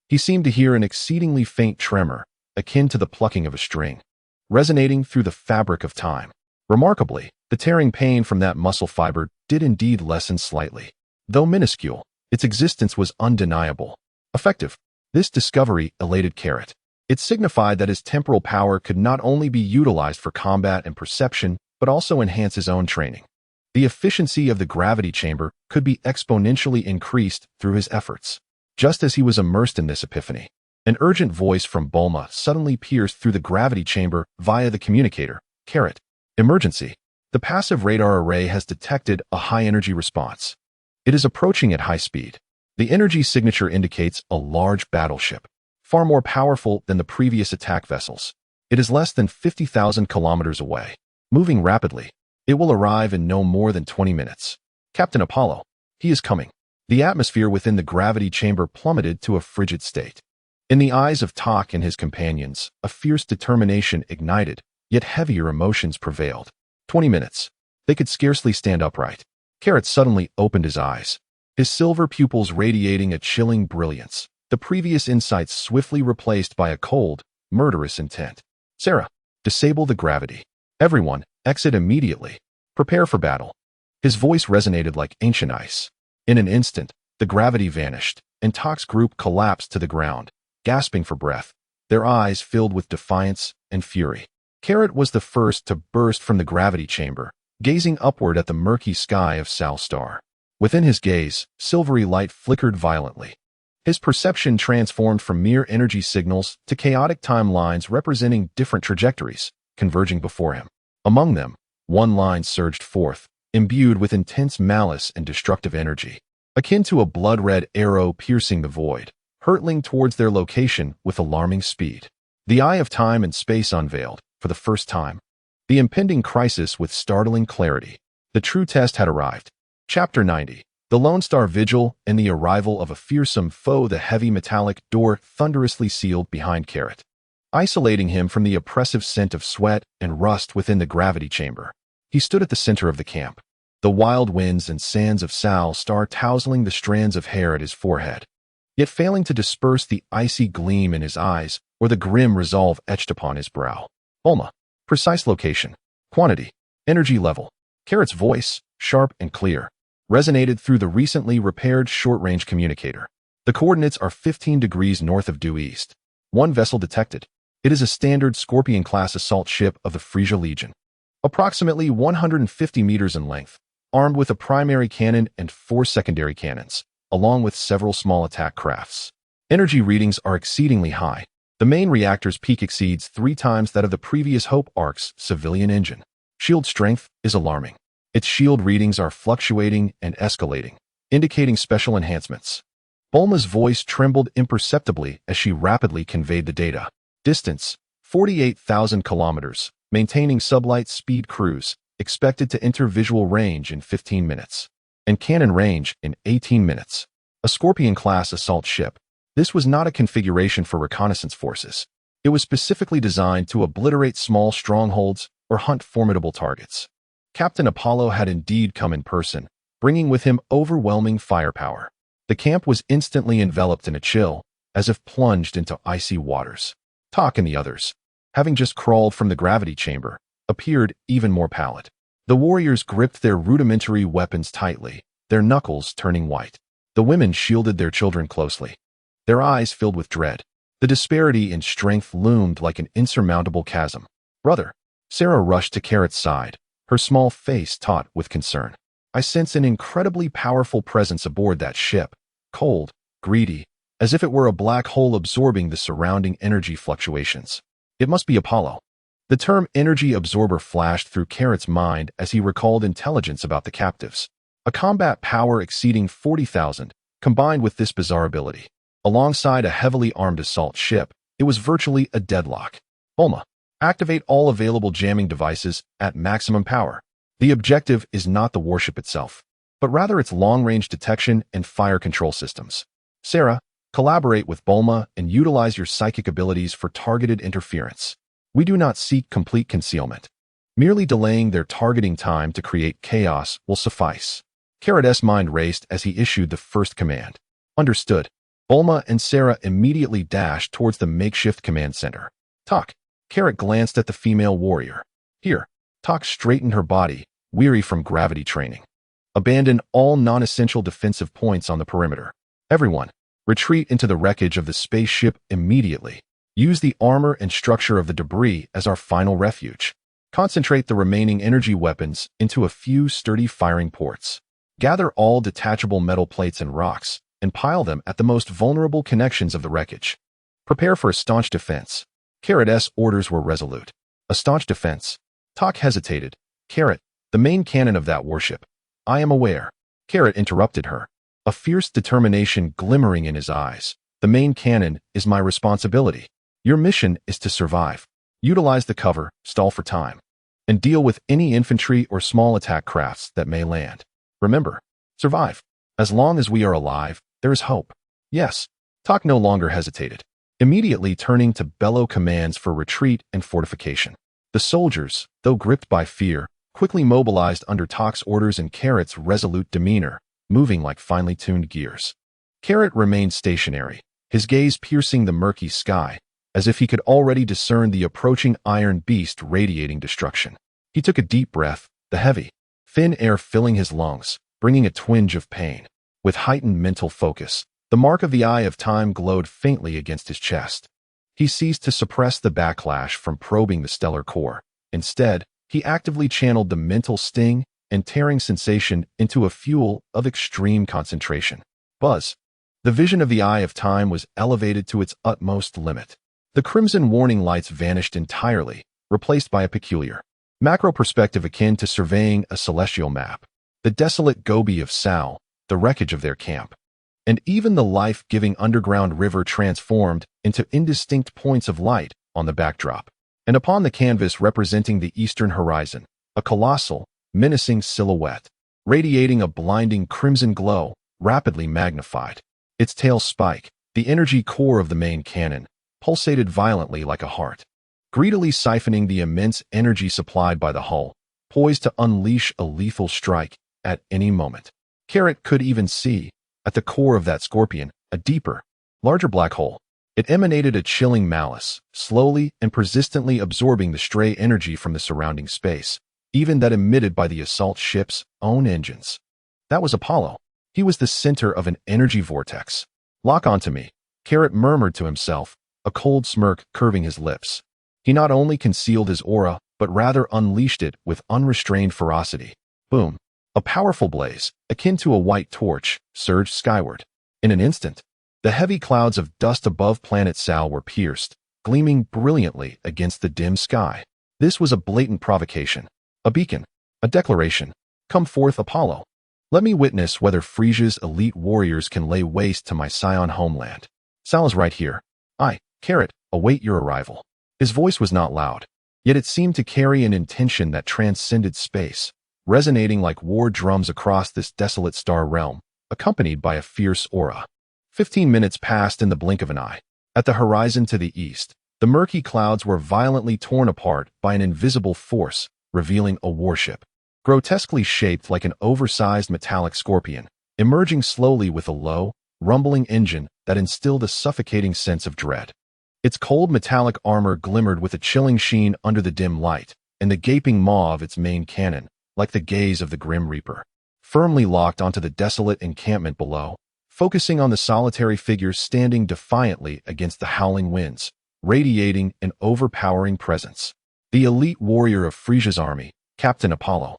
He seemed to hear an exceedingly faint tremor, akin to the plucking of a string, resonating through the fabric of time. Remarkably, the tearing pain from that muscle fiber did indeed lessen slightly. Though minuscule, its existence was undeniable, Effective. This discovery elated Carrot. It signified that his temporal power could not only be utilized for combat and perception, but also enhance his own training. The efficiency of the gravity chamber could be exponentially increased through his efforts. Just as he was immersed in this epiphany, an urgent voice from Bulma suddenly pierced through the gravity chamber via the communicator. Carrot. Emergency. The passive radar array has detected a high-energy response. It is approaching at high speed. The energy signature indicates a large battleship, far more powerful than the previous attack vessels. It is less than 50,000 kilometers away, moving rapidly. It will arrive in no more than 20 minutes. Captain Apollo. He is coming. The atmosphere within the gravity chamber plummeted to a frigid state. In the eyes of Tak and his companions, a fierce determination ignited, yet heavier emotions prevailed. 20 minutes. They could scarcely stand upright. Carrot suddenly opened his eyes, his silver pupils radiating a chilling brilliance, the previous insights swiftly replaced by a cold, murderous intent. Sera. Disable the gravity. Everyone, exit immediately. Prepare for battle. His voice resonated like ancient ice. In an instant, the gravity vanished, and Tak's group collapsed to the ground, gasping for breath, their eyes filled with defiance and fury. Carrot was the first to burst from the gravity chamber, gazing upward at the murky sky of Sal Star. Within his gaze, silvery light flickered violently. His perception transformed from mere energy signals to chaotic timelines representing different trajectories, converging before him. Among them, one line surged forth, imbued with intense malice and destructive energy, akin to a blood-red arrow piercing the void, hurtling towards their location with alarming speed. The eye of time and space unveiled, for the first time, the impending crisis with startling clarity. The true test had arrived. Chapter 90. The Lone Star Vigil and the arrival of a fearsome foe. The heavy metallic door thunderously sealed behind Carrot, isolating him from the oppressive scent of sweat and rust within the gravity chamber. He stood at the center of the camp, the wild winds and sands of Sal Star tousling the strands of hair at his forehead, yet failing to disperse the icy gleam in his eyes or the grim resolve etched upon his brow. Bulma. Precise location, quantity, energy level. Carrot's voice, sharp and clear, resonated through the recently repaired short-range communicator. The coordinates are 15 degrees north of due east. One vessel detected. It is a standard Scorpion-class assault ship of the Frieza Legion, approximately 150 meters in length, armed with a primary cannon and 4 secondary cannons, along with several small attack crafts. Energy readings are exceedingly high. The main reactor's peak exceeds 3 times that of the previous Hope Ark's civilian engine. Shield strength is alarming. Its shield readings are fluctuating and escalating, indicating special enhancements. Bulma's voice trembled imperceptibly as she rapidly conveyed the data. Distance, 48,000 kilometers, maintaining sublight speed cruise, expected to enter visual range in 15 minutes, and cannon range in 18 minutes. A Scorpion-class assault ship. This was not a configuration for reconnaissance forces. It was specifically designed to obliterate small strongholds or hunt formidable targets. Captain Apollo had indeed come in person, bringing with him overwhelming firepower. The camp was instantly enveloped in a chill, as if plunged into icy waters. Tak and the others, having just crawled from the gravity chamber, appeared even more pallid. The warriors gripped their rudimentary weapons tightly, their knuckles turning white. The women shielded their children closely, their eyes filled with dread. The disparity in strength loomed like an insurmountable chasm. Brother. Sera rushed to Carrot's side, her small face taut with concern. I sense an incredibly powerful presence aboard that ship, cold, greedy, as if it were a black hole absorbing the surrounding energy fluctuations. It must be Apollo. The term energy absorber flashed through Carrot's mind as he recalled intelligence about the captives. A combat power exceeding 40,000, combined with this bizarre ability. Alongside a heavily armed assault ship, it was virtually a deadlock. Bulma. Activate all available jamming devices at maximum power. The objective is not the warship itself, but rather its long-range detection and fire control systems. Sera, collaborate with Bulma and utilize your psychic abilities for targeted interference. We do not seek complete concealment. Merely delaying their targeting time to create chaos will suffice. Carrot's mind raced as he issued the first command. Understood. Bulma and Sera immediately dashed towards the makeshift command center. Tak. Carrot glanced at the female warrior. Here. Tak straightened her body, weary from gravity training. Abandon all non-essential defensive points on the perimeter. Everyone, Retreat into the wreckage of the spaceship immediately. Use the armor and structure of the debris as our final refuge. Concentrate the remaining energy weapons into a few sturdy firing ports. Gather all detachable metal plates and rocks, and pile them at the most vulnerable connections of the wreckage. Prepare for a staunch defense. Carrot's orders were resolute. A staunch defense. Tak hesitated. Carrot, the main cannon of that warship. I am aware. Carrot interrupted her, a fierce determination glimmering in his eyes. The main cannon is my responsibility. Your mission is to survive. Utilize the cover, stall for time, and deal with any infantry or small attack crafts that may land. Remember, survive. As long as we are alive, there is hope. Yes, Tak no longer hesitated, immediately turning to bellow commands for retreat and fortification. The soldiers, though gripped by fear, quickly mobilized under Tak's orders and Carrot's resolute demeanor, moving like finely tuned gears. Carrot remained stationary, his gaze piercing the murky sky, as if he could already discern the approaching iron beast radiating destruction. He took a deep breath, the heavy, thin air filling his lungs, bringing a twinge of pain. With heightened mental focus, the mark of the Eye of Time glowed faintly against his chest. He ceased to suppress the backlash from probing the stellar core. Instead, he actively channeled the mental sting and tearing sensation into a fuel of extreme concentration. Buzz. The vision of the Eye of Time was elevated to its utmost limit. The crimson warning lights vanished entirely, replaced by a peculiar, macro perspective akin to surveying a celestial map. The desolate Gobi of Sao, the wreckage of their camp, and even the life-giving underground river transformed into indistinct points of light on the backdrop. And upon the canvas representing the eastern horizon, a colossal, menacing silhouette, radiating a blinding crimson glow, rapidly magnified. Its tail spike, the energy core of the main cannon, pulsated violently like a heart, greedily siphoning the immense energy supplied by the hull, poised to unleash a lethal strike at any moment. Carrot could even see, at the core of that scorpion, a deeper, larger black hole. It emanated a chilling malice, slowly and persistently absorbing the stray energy from the surrounding space, even that emitted by the assault ship's own engines. That was Apollo. He was the center of an energy vortex. Lock onto me, Carrot murmured to himself, a cold smirk curving his lips. He not only concealed his aura, but rather unleashed it with unrestrained ferocity. Boom. A powerful blaze, akin to a white torch, surged skyward. In an instant, the heavy clouds of dust above planet Sao were pierced, gleaming brilliantly against the dim sky. This was a blatant provocation, a beacon, a declaration. Come forth, Apollo. Let me witness whether Frieza's elite warriors can lay waste to my Scion homeland. Sal is right here. I, Carrot, await your arrival. His voice was not loud, yet it seemed to carry an intention that transcended space, resonating like war drums across this desolate star realm, accompanied by a fierce aura. 15 minutes passed in the blink of an eye. At the horizon to the east, the murky clouds were violently torn apart by an invisible force, revealing a warship, grotesquely shaped like an oversized metallic scorpion, emerging slowly with a low, rumbling engine that instilled a suffocating sense of dread. Its cold metallic armor glimmered with a chilling sheen under the dim light, and the gaping maw of its main cannon, like the gaze of the Grim Reaper, firmly locked onto the desolate encampment below, focusing on the solitary figure standing defiantly against the howling winds, radiating an overpowering presence. The elite warrior of Frieza's army, Captain Apollo,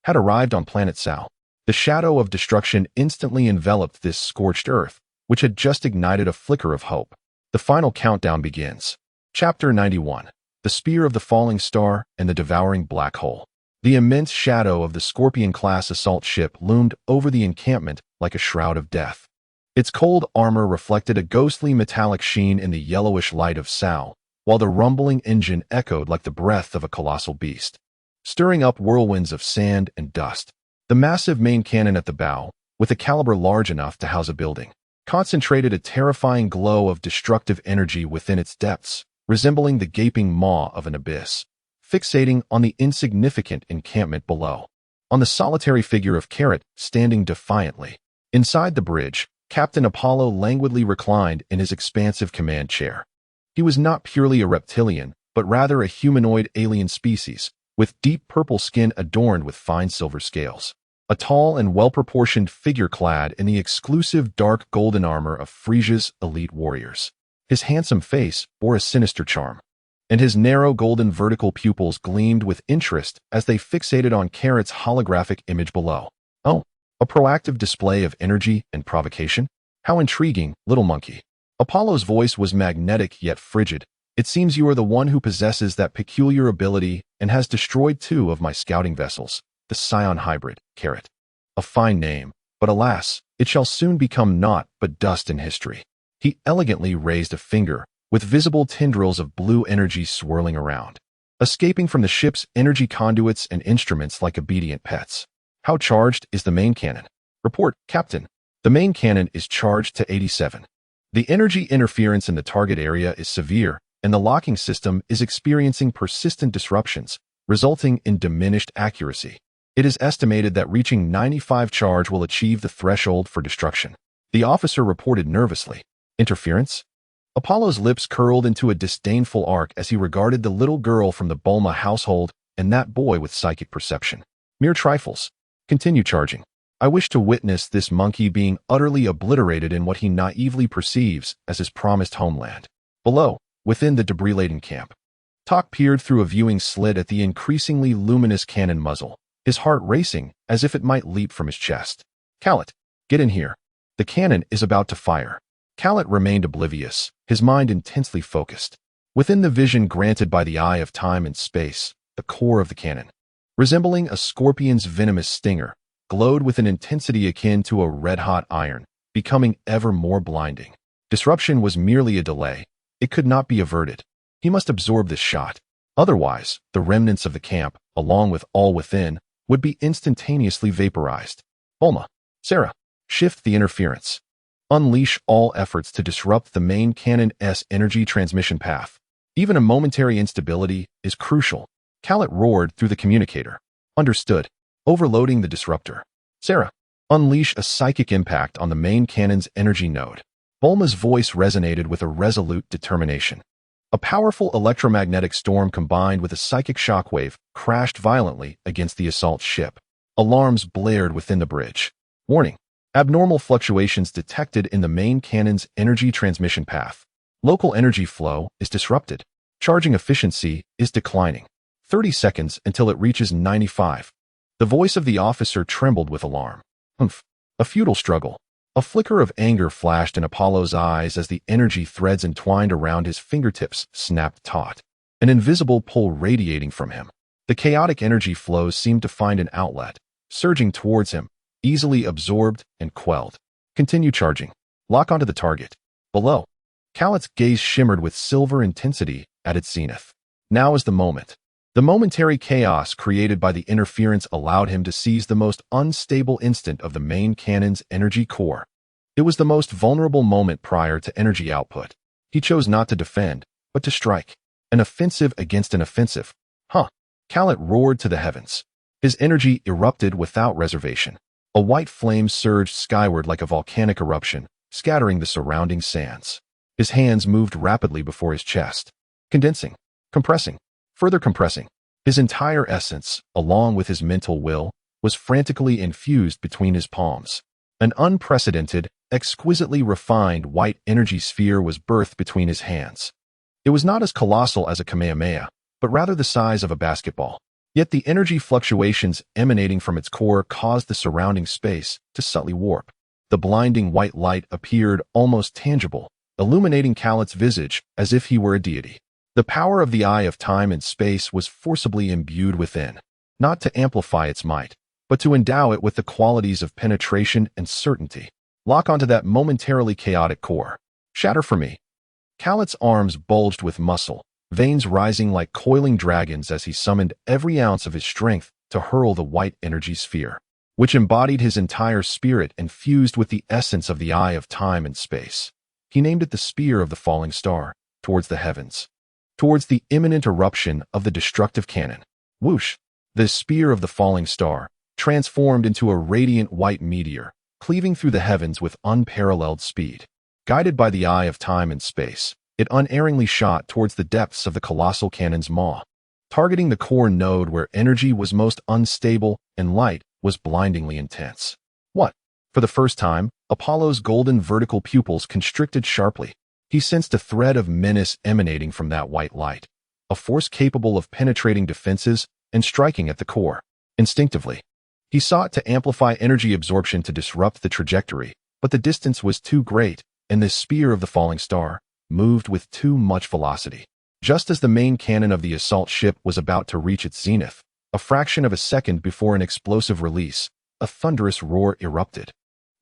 had arrived on planet Sao. The shadow of destruction instantly enveloped this scorched earth, which had just ignited a flicker of hope. The final countdown begins. Chapter 91. The Spear of the Falling Star and the Devouring Black Hole. The immense shadow of the Scorpion-class assault ship loomed over the encampment like a shroud of death. Its cold armor reflected a ghostly metallic sheen in the yellowish light of Sao, while the rumbling engine echoed like the breath of a colossal beast, stirring up whirlwinds of sand and dust. The massive main cannon at the bow, with a caliber large enough to house a building, concentrated a terrifying glow of destructive energy within its depths, resembling the gaping maw of an abyss, fixating on the insignificant encampment below, on the solitary figure of Carrot standing defiantly. Inside the bridge, Captain Apollo languidly reclined in his expansive command chair. He was not purely a reptilian, but rather a humanoid alien species, with deep purple skin adorned with fine silver scales. a tall and well-proportioned figure clad in the exclusive dark golden armor of Frieza's elite warriors. His handsome face bore a sinister charm, and his narrow golden vertical pupils gleamed with interest as they fixated on Carrot's holographic image below. Oh, a proactive display of energy and provocation? How intriguing, little monkey. Apollo's voice was magnetic yet frigid. It seems you are the one who possesses that peculiar ability and has destroyed 2 of my scouting vessels, the Scion hybrid, Carrot. A fine name, but alas, it shall soon become naught but dust in history. He elegantly raised a finger, with visible tendrils of blue energy swirling around, escaping from the ship's energy conduits and instruments like obedient pets. How charged is the main cannon? Report, Captain. The main cannon is charged to 87. The energy interference in the target area is severe, and the locking system is experiencing persistent disruptions, resulting in diminished accuracy. It is estimated that reaching 95 charge will achieve the threshold for destruction. The officer reported nervously. Interference? Apollo's lips curled into a disdainful arc as he regarded the little girl from the Bulma household and that boy with psychic perception. Mere trifles. Continue charging. I wish to witness this monkey being utterly obliterated in what he naively perceives as his promised homeland. Below, within the debris-laden camp, Tok peered through a viewing slit at the increasingly luminous cannon muzzle, his heart racing as if it might leap from his chest. Callet, get in here. The cannon is about to fire. Callet remained oblivious, his mind intensely focused. Within the vision granted by the eye of time and space, the core of the cannon, resembling a scorpion's venomous stinger, glowed with an intensity akin to a red-hot iron, becoming ever more blinding. Disruption was merely a delay. It could not be averted. He must absorb this shot. Otherwise, the remnants of the camp, along with all within, would be instantaneously vaporized. Bulma, Sera, shift the interference. Unleash all efforts to disrupt the main cannon's energy transmission path. Even a momentary instability is crucial. Callet roared through the communicator. Understood. Overloading the disruptor. Sera, unleash a psychic impact on the main cannon's energy node. Bulma's voice resonated with a resolute determination. A powerful electromagnetic storm combined with a psychic shockwave crashed violently against the assault ship. Alarms blared within the bridge. Warning. Abnormal fluctuations detected in the main cannon's energy transmission path. Local energy flow is disrupted. Charging efficiency is declining. 30 seconds until it reaches 95. The voice of the officer trembled with alarm. Humph. A futile struggle. A flicker of anger flashed in Apollo's eyes as the energy threads entwined around his fingertips snapped taut, an invisible pull radiating from him. The chaotic energy flows seemed to find an outlet, surging towards him, easily absorbed and quelled. Continue charging. Lock onto the target. Below, Callet's gaze shimmered with silver intensity at its zenith. Now is the moment. The momentary chaos created by the interference allowed him to seize the most unstable instant of the main cannon's energy core. It was the most vulnerable moment prior to energy output. He chose not to defend, but to strike. An offensive against an offensive. Huh. Callet roared to the heavens. His energy erupted without reservation. A white flame surged skyward like a volcanic eruption, scattering the surrounding sands. His hands moved rapidly before his chest, condensing, compressing, further compressing. His entire essence, along with his mental will, was frantically infused between his palms. An unprecedented, exquisitely refined white energy sphere was birthed between his hands. It was not as colossal as a Kamehameha, but rather the size of a basketball. Yet the energy fluctuations emanating from its core caused the surrounding space to subtly warp. The blinding white light appeared almost tangible, illuminating Callet's visage as if he were a deity. The power of the eye of time and space was forcibly imbued within, not to amplify its might, but to endow it with the qualities of penetration and certainty. Lock onto that momentarily chaotic core. Shatter for me. Callet's arms bulged with muscle, veins rising like coiling dragons as he summoned every ounce of his strength to hurl the white energy sphere, which embodied his entire spirit and fused with the essence of the eye of time and space. He named it the Spear of the Falling Star, towards the heavens, towards the imminent eruption of the destructive cannon. Whoosh! The Spear of the Falling Star transformed into a radiant white meteor, cleaving through the heavens with unparalleled speed. Guided by the eye of time and space, it unerringly shot towards the depths of the colossal cannon's maw, targeting the core node where energy was most unstable and light was blindingly intense. What? For the first time, Apollo's golden vertical pupils constricted sharply. He sensed a thread of menace emanating from that white light, a force capable of penetrating defenses and striking at the core. Instinctively, he sought to amplify energy absorption to disrupt the trajectory, but the distance was too great, and the spear of the falling star moved with too much velocity. Just as the main cannon of the assault ship was about to reach its zenith, a fraction of a second before an explosive release, a thunderous roar erupted.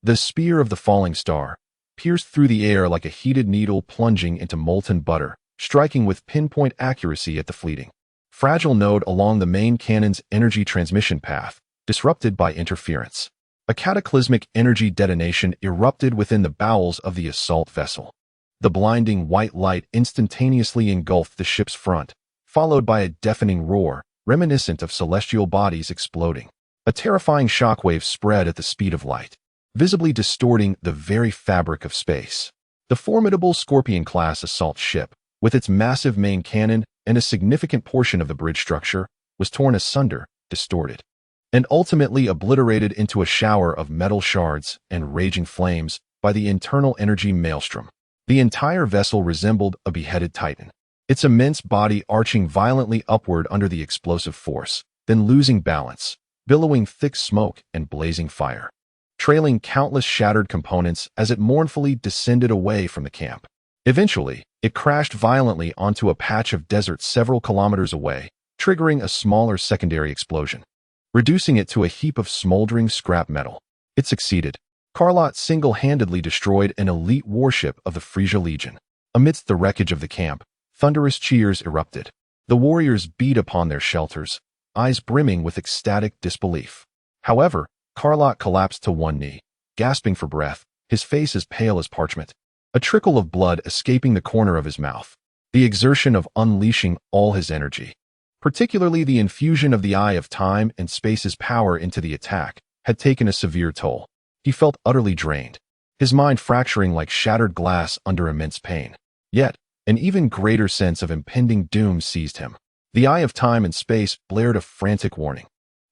The spear of the falling star pierced through the air like a heated needle plunging into molten butter, striking with pinpoint accuracy at the fleeting, fragile node along the main cannon's energy transmission path, disrupted by interference. A cataclysmic energy detonation erupted within the bowels of the assault vessel. The blinding white light instantaneously engulfed the ship's front, followed by a deafening roar, reminiscent of celestial bodies exploding. A terrifying shockwave spread at the speed of light, visibly distorting the very fabric of space. The formidable Scorpion-class assault ship, with its massive main cannon and a significant portion of the bridge structure, was torn asunder, distorted, and ultimately obliterated into a shower of metal shards and raging flames by the internal energy maelstrom. The entire vessel resembled a beheaded titan, its immense body arching violently upward under the explosive force, then losing balance, billowing thick smoke and blazing fire, trailing countless shattered components as it mournfully descended away from the camp. Eventually, it crashed violently onto a patch of desert several kilometers away, triggering a smaller secondary explosion, reducing it to a heap of smoldering scrap metal. It succeeded. Carlot single-handedly destroyed an elite warship of the Frieza Legion. Amidst the wreckage of the camp, thunderous cheers erupted. The warriors beat upon their shelters, eyes brimming with ecstatic disbelief. However, Carlot collapsed to one knee, gasping for breath, his face as pale as parchment, a trickle of blood escaping the corner of his mouth. The exertion of unleashing all his energy, particularly the infusion of the Eye of Time and Space's power into the attack, had taken a severe toll. He felt utterly drained, his mind fracturing like shattered glass under immense pain. Yet, an even greater sense of impending doom seized him. The Eye of Time and Space blared a frantic warning.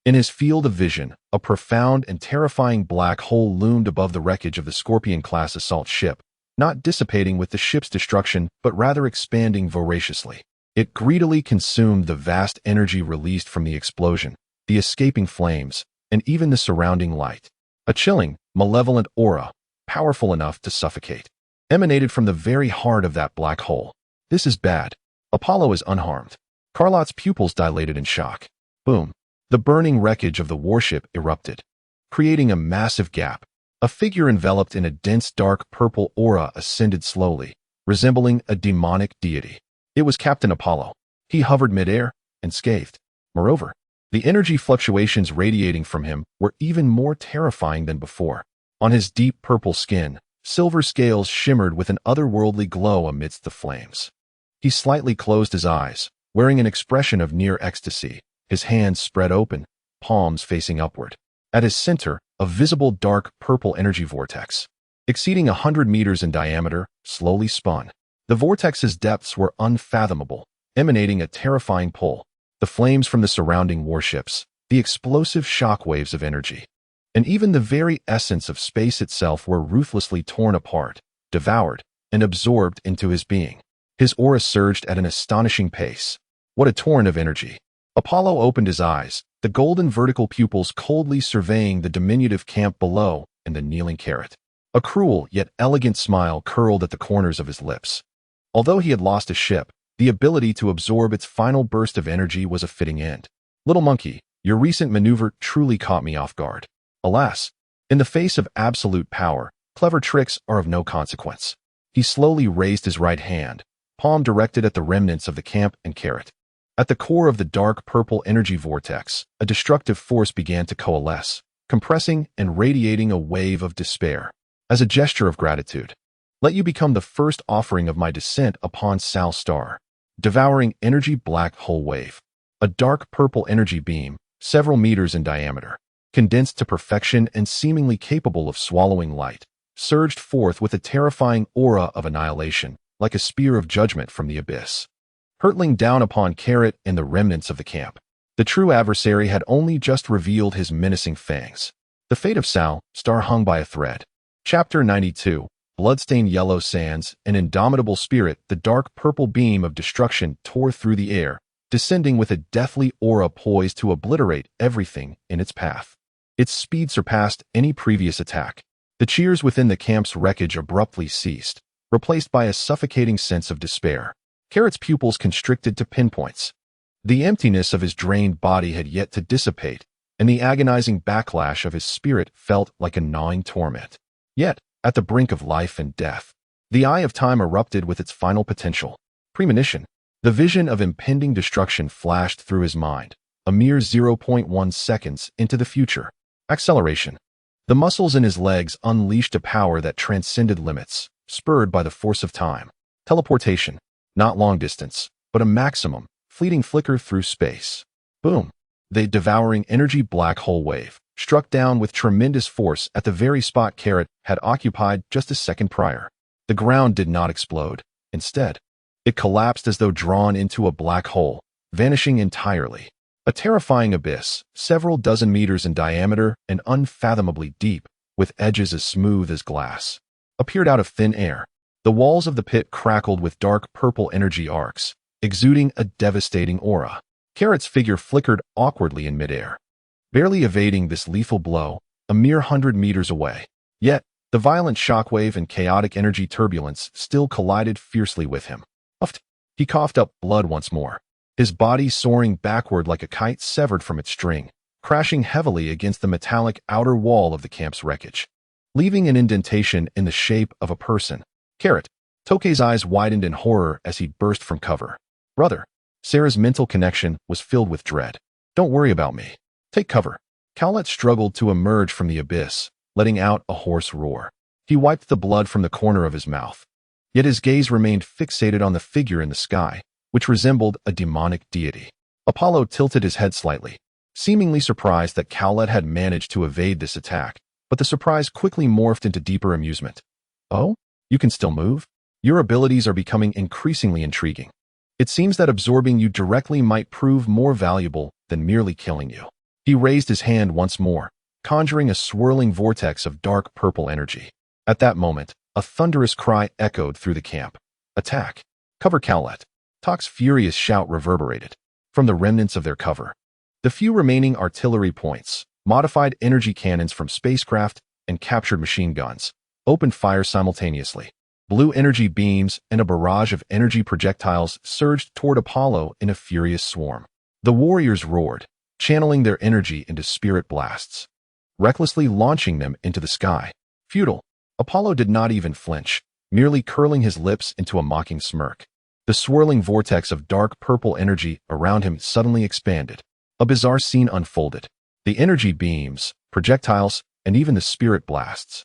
In his field of vision, a profound and terrifying black hole loomed above the wreckage of the Scorpion-class assault ship, not dissipating with the ship's destruction but rather expanding voraciously. It greedily consumed the vast energy released from the explosion, the escaping flames, and even the surrounding light. A chilling, malevolent aura, powerful enough to suffocate, emanated from the very heart of that black hole. This is bad. Apollo is unharmed. Carlot's pupils dilated in shock. Boom. The burning wreckage of the warship erupted, creating a massive gap. A figure enveloped in a dense dark purple aura ascended slowly, resembling a demonic deity. It was Captain Apollo. He hovered midair, unscathed. Moreover, the energy fluctuations radiating from him were even more terrifying than before. On his deep purple skin, silver scales shimmered with an otherworldly glow amidst the flames. He slightly closed his eyes, wearing an expression of near ecstasy, his hands spread open, palms facing upward. At his center, a visible dark purple energy vortex, exceeding 100 meters in diameter, slowly spun. The vortex's depths were unfathomable, emanating a terrifying pull. The flames from the surrounding warships, the explosive shock waves of energy, and even the very essence of space itself were ruthlessly torn apart, devoured, and absorbed into his being. His aura surged at an astonishing pace. What a torrent of energy! Apollo opened his eyes, the golden vertical pupils coldly surveying the diminutive camp below and the kneeling carrot. A cruel yet elegant smile curled at the corners of his lips. Although he had lost a ship, the ability to absorb its final burst of energy was a fitting end. Little monkey, your recent maneuver truly caught me off guard. Alas, in the face of absolute power, clever tricks are of no consequence. He slowly raised his right hand, palm directed at the remnants of the camp and carrot. At the core of the dark purple energy vortex, a destructive force began to coalesce, compressing and radiating a wave of despair. As a gesture of gratitude, let you become the first offering of my descent upon Sal Star. Devouring energy black hole wave. A dark purple energy beam, several meters in diameter, condensed to perfection and seemingly capable of swallowing light, surged forth with a terrifying aura of annihilation, like a spear of judgment from the abyss, hurtling down upon Carrot and the remnants of the camp. The true adversary had only just revealed his menacing fangs. The fate of Sao, star hung by a thread. Chapter 92. Bloodstained yellow sands, an indomitable spirit, the dark purple beam of destruction tore through the air, descending with a deathly aura poised to obliterate everything in its path. Its speed surpassed any previous attack. The cheers within the camp's wreckage abruptly ceased, replaced by a suffocating sense of despair. Carrot's pupils constricted to pinpoints. The emptiness of his drained body had yet to dissipate, and the agonizing backlash of his spirit felt like a gnawing torment. Yet, at the brink of life and death, the eye of time erupted with its final potential. Premonition. The vision of impending destruction flashed through his mind, a mere 0.1 seconds into the future. Acceleration. The muscles in his legs unleashed a power that transcended limits, spurred by the force of time. Teleportation. Not long distance, but a maximum, fleeting flicker through space. Boom. The devouring energy black hole wave struck down with tremendous force at the very spot Carrot had occupied just a second prior. The ground did not explode. Instead, it collapsed as though drawn into a black hole, vanishing entirely. A terrifying abyss, several dozen meters in diameter and unfathomably deep, with edges as smooth as glass, appeared out of thin air. The walls of the pit crackled with dark purple energy arcs, exuding a devastating aura. Carrot's figure flickered awkwardly in midair, barely evading this lethal blow, a mere 100 meters away. Yet, the violent shockwave and chaotic energy turbulence still collided fiercely with him. Puffed. He coughed up blood once more, his body soaring backward like a kite severed from its string, crashing heavily against the metallic outer wall of the camp's wreckage, leaving an indentation in the shape of a person. Carrot. Tokei's eyes widened in horror as he burst from cover. Brother. Sera's mental connection was filled with dread. Don't worry about me. Take cover. Cowlet struggled to emerge from the abyss, letting out a hoarse roar. He wiped the blood from the corner of his mouth. Yet his gaze remained fixated on the figure in the sky, which resembled a demonic deity. Apollo tilted his head slightly, seemingly surprised that Cowlet had managed to evade this attack, but the surprise quickly morphed into deeper amusement. Oh? You can still move? Your abilities are becoming increasingly intriguing. It seems that absorbing you directly might prove more valuable than merely killing you. He raised his hand once more, conjuring a swirling vortex of dark purple energy. At that moment, a thunderous cry echoed through the camp. Attack! Cover Cowlet! Tok's furious shout reverberated from the remnants of their cover. The few remaining artillery points, modified energy cannons from spacecraft, and captured machine guns, opened fire simultaneously. Blue energy beams and a barrage of energy projectiles surged toward Apollo in a furious swarm. The warriors roared, channeling their energy into spirit blasts, recklessly launching them into the sky. Futile. Apollo did not even flinch, merely curling his lips into a mocking smirk. The swirling vortex of dark purple energy around him suddenly expanded. A bizarre scene unfolded. The energy beams, projectiles, and even the spirit blasts,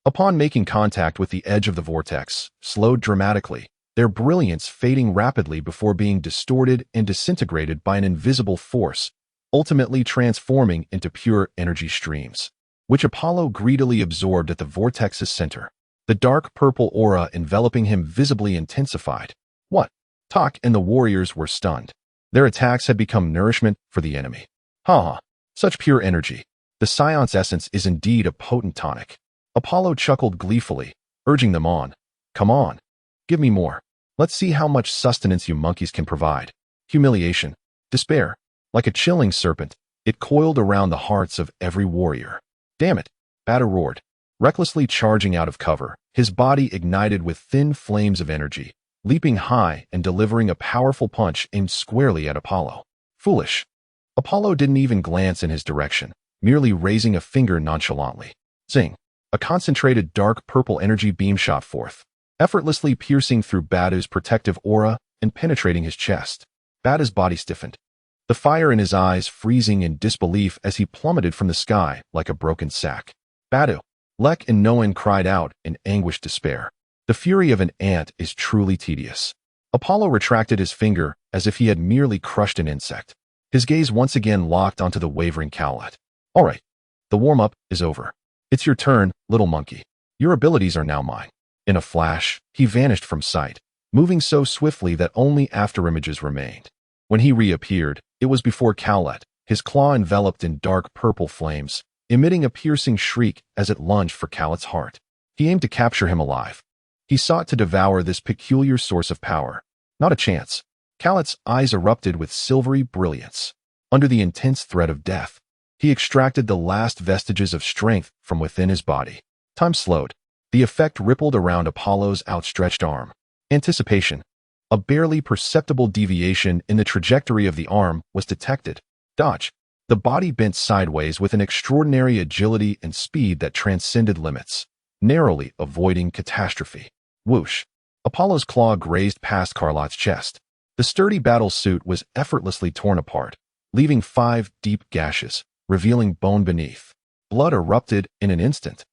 upon making contact with the edge of the vortex, slowed dramatically, their brilliance fading rapidly before being distorted and disintegrated by an invisible force, ultimately transforming into pure energy streams, which Apollo greedily absorbed at the vortex's center. The dark purple aura enveloping him visibly intensified. What? Tok and the warriors were stunned. Their attacks had become nourishment for the enemy. Ha! Such pure energy. The Scion's essence is indeed a potent tonic. Apollo chuckled gleefully, urging them on. Come on. Give me more. Let's see how much sustenance you monkeys can provide. Humiliation. Despair. Like a chilling serpent, it coiled around the hearts of every warrior. Damn it. Bata roared, recklessly charging out of cover, his body ignited with thin flames of energy, leaping high and delivering a powerful punch aimed squarely at Apollo. Foolish. Apollo didn't even glance in his direction, merely raising a finger nonchalantly. Zing. A concentrated dark purple energy beam shot forth, effortlessly piercing through Bata's protective aura and penetrating his chest. Bata's body stiffened, the fire in his eyes freezing in disbelief as he plummeted from the sky like a broken sack. Batu! Lek and Noan cried out in anguished despair. The fury of an ant is truly tedious. Apollo retracted his finger as if he had merely crushed an insect. His gaze once again locked onto the wavering Cowlet. All right, the warm-up is over. It's your turn, little monkey. Your abilities are now mine. In a flash, he vanished from sight, moving so swiftly that only afterimages remained. When he reappeared, It was before Cowlet, his claw enveloped in dark purple flames, emitting a piercing shriek as it lunged for Cowlet's heart. He aimed to capture him alive. He sought to devour this peculiar source of power. Not a chance. Cowlet's eyes erupted with silvery brilliance. Under the intense threat of death, he extracted the last vestiges of strength from within his body. Time slowed. The effect rippled around Apollo's outstretched arm. Anticipation. A barely perceptible deviation in the trajectory of the arm was detected. Dodge. The body bent sideways with an extraordinary agility and speed that transcended limits, narrowly avoiding catastrophe. Whoosh. Apollo's claw grazed past Carlot's chest. The sturdy battle suit was effortlessly torn apart, leaving 5 deep gashes, revealing bone beneath. Blood erupted in an instant.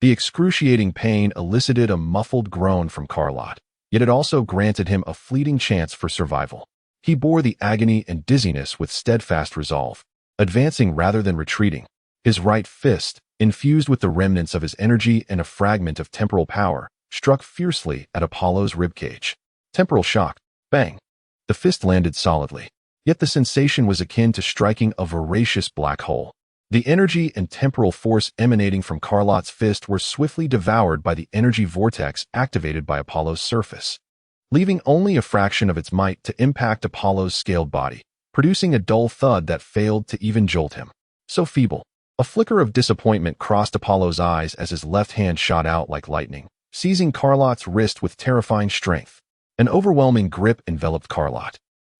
The excruciating pain elicited a muffled groan from Carlot, yet it also granted him a fleeting chance for survival. He bore the agony and dizziness with steadfast resolve, advancing rather than retreating. His right fist, infused with the remnants of his energy and a fragment of temporal power, struck fiercely at Apollo's ribcage. Temporal shock. Bang. The fist landed solidly, yet the sensation was akin to striking a voracious black hole. The energy and temporal force emanating from Carlot's fist were swiftly devoured by the energy vortex activated by Apollo's surface, leaving only a fraction of its might to impact Apollo's scaled body, producing a dull thud that failed to even jolt him. So feeble. A flicker of disappointment crossed Apollo's eyes as his left hand shot out like lightning, seizing Carlot's wrist with terrifying strength. An overwhelming grip enveloped Carlot,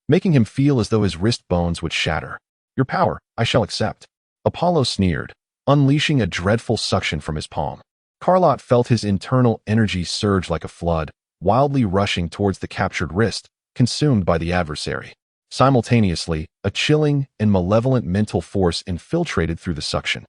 making him feel as though his wrist bones would shatter. Your power, I shall accept. Apollo sneered, unleashing a dreadful suction from his palm. Carlot felt his internal energy surge like a flood, wildly rushing towards the captured wrist, consumed by the adversary. Simultaneously, a chilling and malevolent mental force infiltrated through the suction,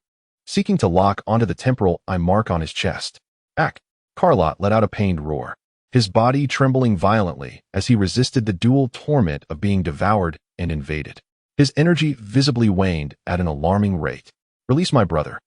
seeking to lock onto the temporal eye mark on his chest. Ack! Carlot let out a pained roar, his body trembling violently as he resisted the dual torment of being devoured and invaded. His energy visibly waned at an alarming rate. Release my brother.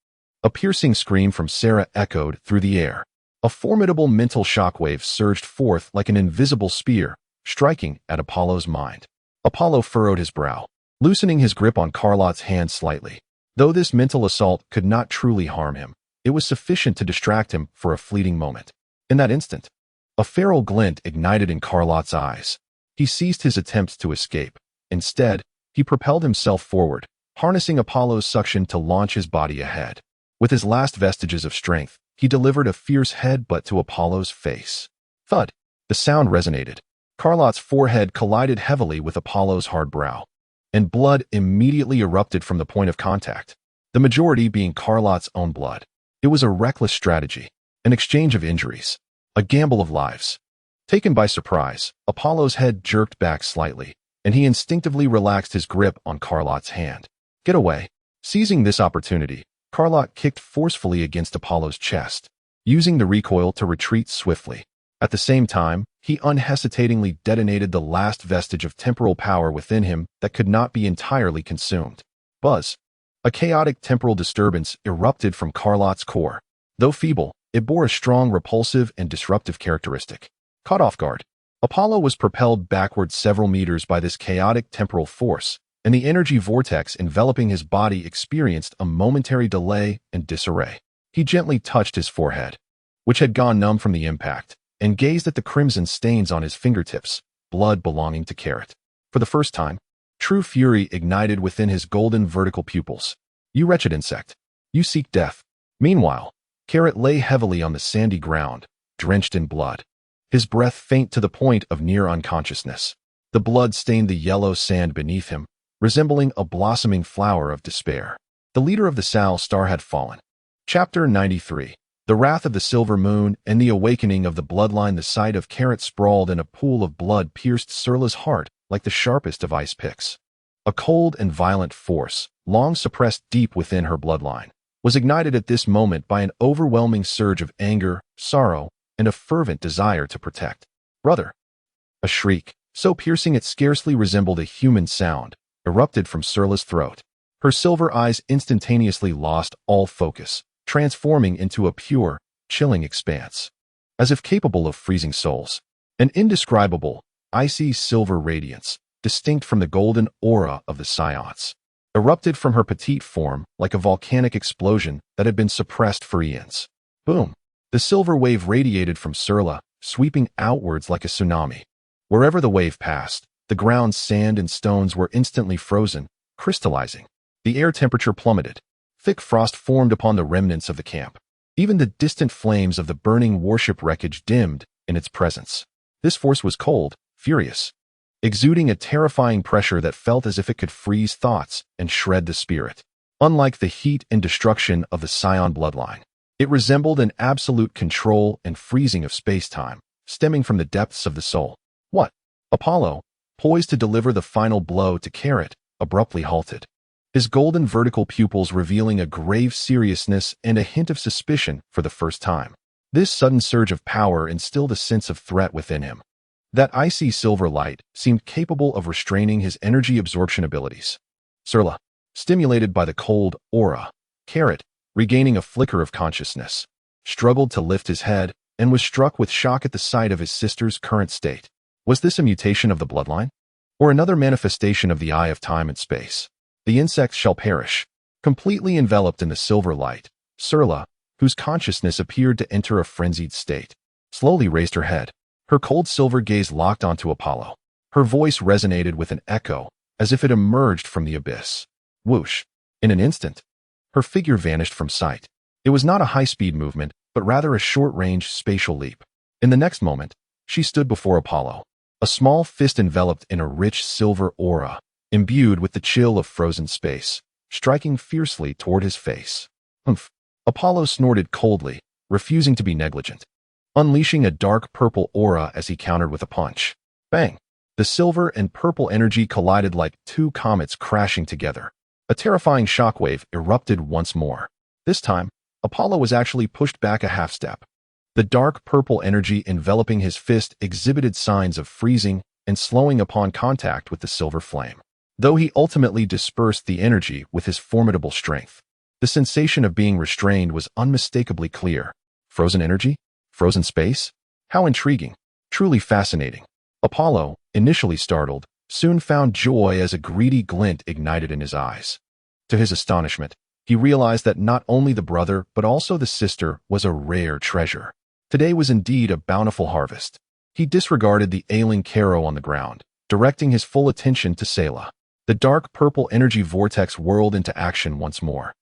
A piercing scream from Sera echoed through the air. A formidable mental shockwave surged forth like an invisible spear, striking at Apollo's mind. Apollo furrowed his brow, loosening his grip on Carlot's hand slightly. Though this mental assault could not truly harm him, it was sufficient to distract him for a fleeting moment. In that instant, a feral glint ignited in Carlot's eyes. He ceased his attempts to escape. Instead, he propelled himself forward, harnessing Apollo's suction to launch his body ahead. With his last vestiges of strength, he delivered a fierce headbutt to Apollo's face. Thud! The sound resonated. Carlot's forehead collided heavily with Apollo's hard brow, and blood immediately erupted from the point of contact, the majority being Carlot's own blood. It was a reckless strategy, an exchange of injuries, a gamble of lives. Taken by surprise, Apollo's head jerked back slightly, and he instinctively relaxed his grip on Carlot's hand. Get away. Seizing this opportunity, Carlot kicked forcefully against Apollo's chest, using the recoil to retreat swiftly. At the same time, he unhesitatingly detonated the last vestige of temporal power within him that could not be entirely consumed. Buzz. A chaotic temporal disturbance erupted from Carlot's core. Though feeble, it bore a strong repulsive and disruptive characteristic. Caught off guard, Apollo was propelled backward several meters by this chaotic temporal force, and the energy vortex enveloping his body experienced a momentary delay and disarray. He gently touched his forehead, which had gone numb from the impact, and gazed at the crimson stains on his fingertips, blood belonging to Carrot. For the first time, true fury ignited within his golden vertical pupils. You wretched insect. You seek death. Meanwhile, Carrot lay heavily on the sandy ground, drenched in blood, his breath faint to the point of near unconsciousness. The blood stained the yellow sand beneath him, resembling a blossoming flower of despair. The leader of the Sal Star had fallen. Chapter 93. The Wrath of the Silver Moon and the Awakening of the Bloodline. The sight of Carrot sprawled in a pool of blood pierced Serla's heart like the sharpest of ice picks. A cold and violent force, long suppressed deep within her bloodline, was ignited at this moment by an overwhelming surge of anger, sorrow, and a fervent desire to protect. Brother! A shriek, so piercing it scarcely resembled a human sound, erupted from Serla's throat. Her silver eyes instantaneously lost all focus, transforming into a pure, chilling expanse, as if capable of freezing souls. An indescribable, icy silver radiance, distinct from the golden aura of the Saiyans, erupted from her petite form like a volcanic explosion that had been suppressed for eons. Boom! The silver wave radiated from Sera, sweeping outwards like a tsunami. Wherever the wave passed, the ground's sand and stones were instantly frozen, crystallizing. The air temperature plummeted. Thick frost formed upon the remnants of the camp. Even the distant flames of the burning warship wreckage dimmed in its presence. This force was cold, furious, exuding a terrifying pressure that felt as if it could freeze thoughts and shred the spirit. Unlike the heat and destruction of the Scion bloodline, it resembled an absolute control and freezing of space-time, stemming from the depths of the soul. What? Apollo, poised to deliver the final blow to Carrot, abruptly halted. His golden vertical pupils revealing a grave seriousness and a hint of suspicion for the first time. This sudden surge of power instilled a sense of threat within him. That icy silver light seemed capable of restraining his energy absorption abilities. Sera, stimulated by the cold aura, Carrot, regaining a flicker of consciousness, struggled to lift his head and was struck with shock at the sight of his sister's current state. Was this a mutation of the bloodline? Or another manifestation of the eye of time and space? The insects shall perish. Completely enveloped in the silver light, Sera, whose consciousness appeared to enter a frenzied state, slowly raised her head. Her cold silver gaze locked onto Apollo. Her voice resonated with an echo, as if it emerged from the abyss. Whoosh! In an instant, her figure vanished from sight. It was not a high-speed movement, but rather a short-range spatial leap. In the next moment, she stood before Apollo, a small fist enveloped in a rich silver aura, imbued with the chill of frozen space, striking fiercely toward his face. Humph! Apollo snorted coldly, refusing to be negligent, unleashing a dark purple aura as he countered with a punch. Bang! The silver and purple energy collided like two comets crashing together. A terrifying shockwave erupted once more. This time, Apollo was actually pushed back a half-step. The dark purple energy enveloping his fist exhibited signs of freezing and slowing upon contact with the silver flame. Though he ultimately dispersed the energy with his formidable strength, the sensation of being restrained was unmistakably clear. Frozen energy? Frozen space? How intriguing. Truly fascinating. Apollo, initially startled, soon found joy as a greedy glint ignited in his eyes. To his astonishment, he realized that not only the brother but also the sister was a rare treasure. Today was indeed a bountiful harvest. He disregarded the ailing Karo on the ground, directing his full attention to Sera. The dark purple energy vortex whirled into action once more,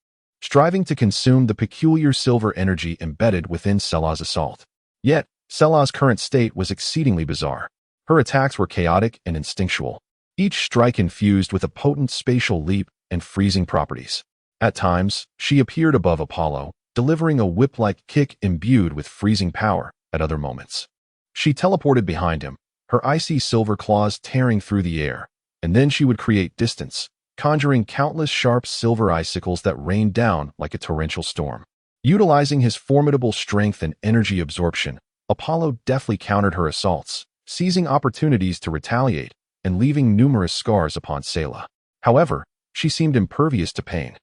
striving to consume the peculiar silver energy embedded within Sela's assault. Yet, Sela's current state was exceedingly bizarre. Her attacks were chaotic and instinctual, each strike infused with a potent spatial leap and freezing properties. At times, she appeared above Apollo, delivering a whip-like kick imbued with freezing power. At other moments, she teleported behind him, her icy silver claws tearing through the air, and then she would create distance, conjuring countless sharp silver icicles that rained down like a torrential storm. Utilizing his formidable strength and energy absorption, Apollo deftly countered her assaults, seizing opportunities to retaliate and leaving numerous scars upon Sera. However, she seemed impervious to pain,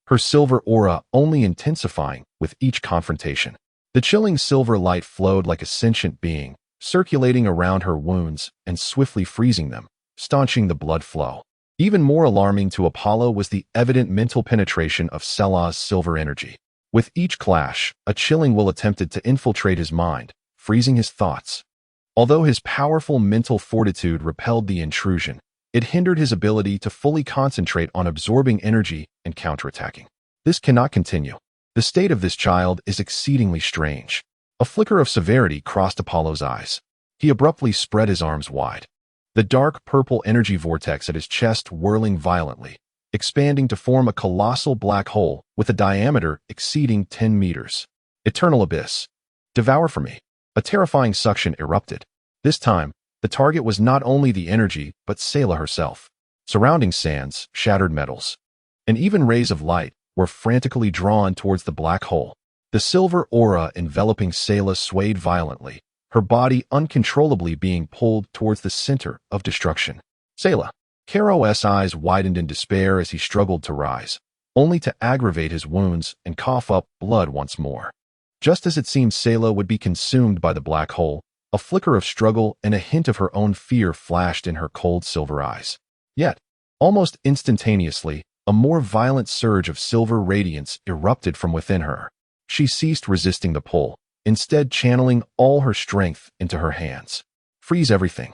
her silver aura only intensifying with each confrontation. The chilling silver light flowed like a sentient being, circulating around her wounds and swiftly freezing them, staunching the blood flow. Even more alarming to Apollo was the evident mental penetration of Sela's silver energy. With each clash, a chilling will attempted to infiltrate his mind, freezing his thoughts. Although his powerful mental fortitude repelled the intrusion, it hindered his ability to fully concentrate on absorbing energy and counterattacking. This cannot continue. The state of this child is exceedingly strange. A flicker of severity crossed Apollo's eyes. He abruptly spread his arms wide, the dark purple energy vortex at his chest whirling violently, expanding to form a colossal black hole with a diameter exceeding 10 meters. Eternal abyss. Devour for me. A terrifying suction erupted. This time, the target was not only the energy, but Sera herself. Surrounding sands, shattered metals, and even rays of light were frantically drawn towards the black hole. The silver aura enveloping Sera swayed violently, her body uncontrollably being pulled towards the center of destruction. Sera. Karo's eyes widened in despair as he struggled to rise, only to aggravate his wounds and cough up blood once more. Just as it seemed Sera would be consumed by the black hole, A flicker of struggle and a hint of her own fear flashed in her cold silver eyes. Yet, almost instantaneously, a more violent surge of silver radiance erupted from within her. She ceased resisting the pull, instead channeling all her strength into her hands. Freeze everything.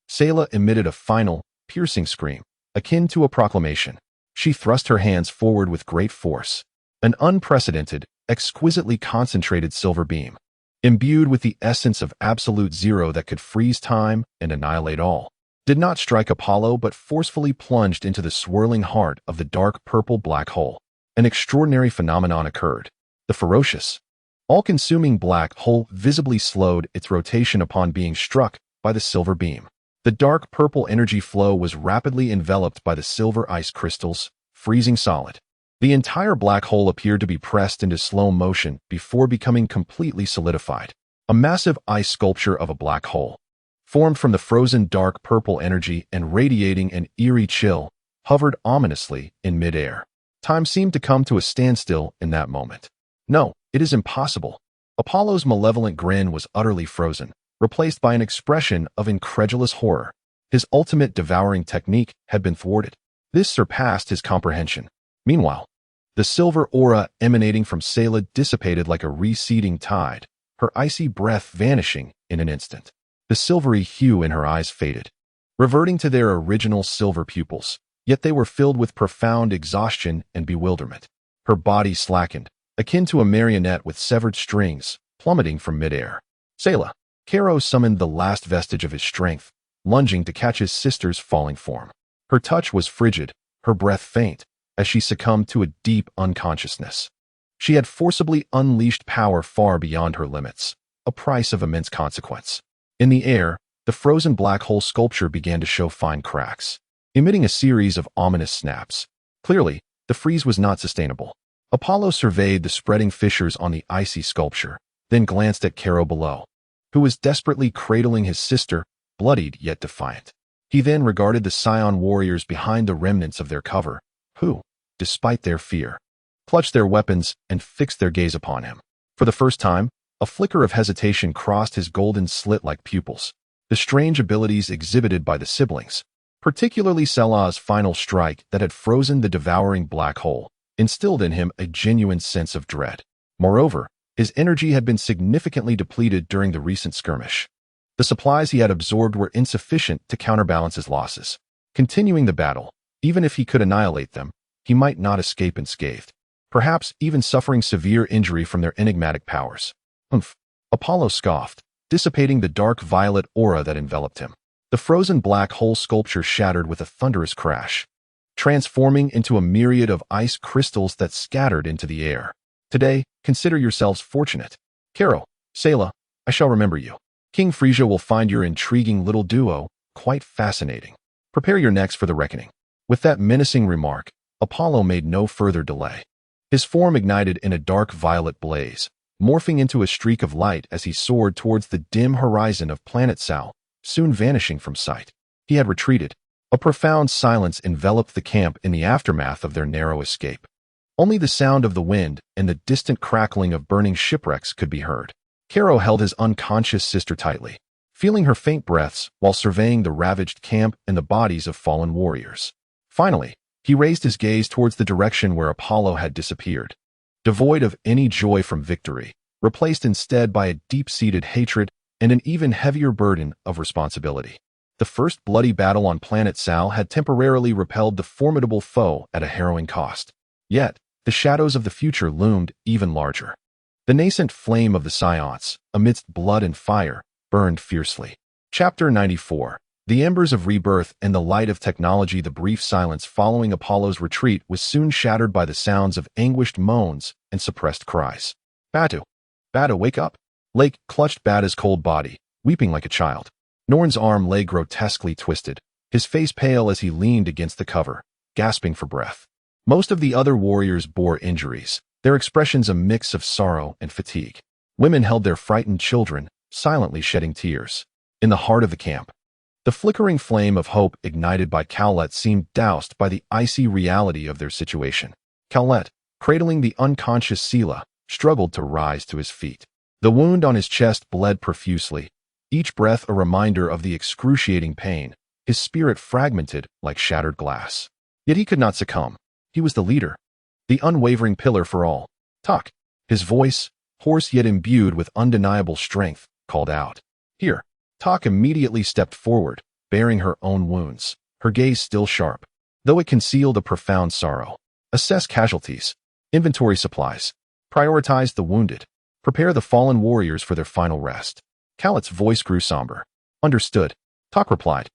Sela emitted a final, piercing scream, akin to a proclamation. She thrust her hands forward with great force. An unprecedented, exquisitely concentrated silver beam, imbued with the essence of absolute zero that could freeze time and annihilate all, did not strike Apollo but forcefully plunged into the swirling heart of the dark purple black hole. An extraordinary phenomenon occurred. The ferocious, all-consuming black hole visibly slowed its rotation upon being struck by the silver beam. The dark purple energy flow was rapidly enveloped by the silver ice crystals, freezing solid. The entire black hole appeared to be pressed into slow motion before becoming completely solidified. A massive ice sculpture of a black hole, formed from the frozen dark purple energy and radiating an eerie chill, hovered ominously in midair. Time seemed to come to a standstill in that moment. No, it is impossible. Apollo's malevolent grin was utterly frozen, replaced by an expression of incredulous horror. His ultimate devouring technique had been thwarted. This surpassed his comprehension. Meanwhile, the silver aura emanating from Sela dissipated like a receding tide, her icy breath vanishing in an instant. The silvery hue in her eyes faded, reverting to their original silver pupils, yet they were filled with profound exhaustion and bewilderment. Her body slackened, akin to a marionette with severed strings, plummeting from midair. Sela. Karo summoned the last vestige of his strength, lunging to catch his sister's falling form. Her touch was frigid, her breath faint, as she succumbed to a deep unconsciousness. She had forcibly unleashed power far beyond her limits, a price of immense consequence. In the air, the frozen black hole sculpture began to show fine cracks, emitting a series of ominous snaps. Clearly, the freeze was not sustainable. Apollo surveyed the spreading fissures on the icy sculpture, then glanced at Karo below, who was desperately cradling his sister, bloodied yet defiant. He then regarded the Scion warriors behind the remnants of their cover, who, despite their fear, clutched their weapons and fixed their gaze upon him. For the first time, a flicker of hesitation crossed his golden slit-like pupils. The strange abilities exhibited by the siblings, particularly Sela's final strike that had frozen the devouring black hole, instilled in him a genuine sense of dread. Moreover, his energy had been significantly depleted during the recent skirmish. The supplies he had absorbed were insufficient to counterbalance his losses. Continuing the battle, even if he could annihilate them, he might not escape unscathed, perhaps even suffering severe injury from their enigmatic powers. Humph! Apollo scoffed, dissipating the dark violet aura that enveloped him. The frozen black hole sculpture shattered with a thunderous crash, transforming into a myriad of ice crystals that scattered into the air. Today, consider yourselves fortunate. Karo, Sela, I shall remember you. King Frieza will find your intriguing little duo quite fascinating. Prepare your necks for the reckoning. With that menacing remark, Apollo made no further delay. His form ignited in a dark violet blaze, morphing into a streak of light as he soared towards the dim horizon of Planet Sal, soon vanishing from sight. He had retreated. A profound silence enveloped the camp in the aftermath of their narrow escape. Only the sound of the wind and the distant crackling of burning shipwrecks could be heard. Karo held his unconscious sister tightly, feeling her faint breaths while surveying the ravaged camp and the bodies of fallen warriors. Finally, he raised his gaze towards the direction where Apollo had disappeared, devoid of any joy from victory, replaced instead by a deep-seated hatred and an even heavier burden of responsibility. The first bloody battle on Planet Sal had temporarily repelled the formidable foe at a harrowing cost. Yet, the shadows of the future loomed even larger. The nascent flame of the Saiyans, amidst blood and fire, burned fiercely. Chapter 94. The embers of rebirth and the light of technology. The brief silence following Apollo's retreat was soon shattered by the sounds of anguished moans and suppressed cries. Batu! Batu, wake up! Lake clutched Bata's cold body, weeping like a child. Norn's arm lay grotesquely twisted, his face pale as he leaned against the cover, gasping for breath. Most of the other warriors bore injuries, their expressions a mix of sorrow and fatigue. Women held their frightened children, silently shedding tears. In the heart of the camp, the flickering flame of hope ignited by Cowlet seemed doused by the icy reality of their situation. Cowlet, cradling the unconscious Sela, struggled to rise to his feet. The wound on his chest bled profusely, each breath a reminder of the excruciating pain, his spirit fragmented like shattered glass. Yet he could not succumb. He was the leader, the unwavering pillar for all. Tak, his voice, hoarse yet imbued with undeniable strength, called out. Here. Tak immediately stepped forward, bearing her own wounds, her gaze still sharp, though it concealed a profound sorrow. Assess casualties, inventory supplies, prioritize the wounded, prepare the fallen warriors for their final rest. Khalat's voice grew somber. Understood, Tak replied,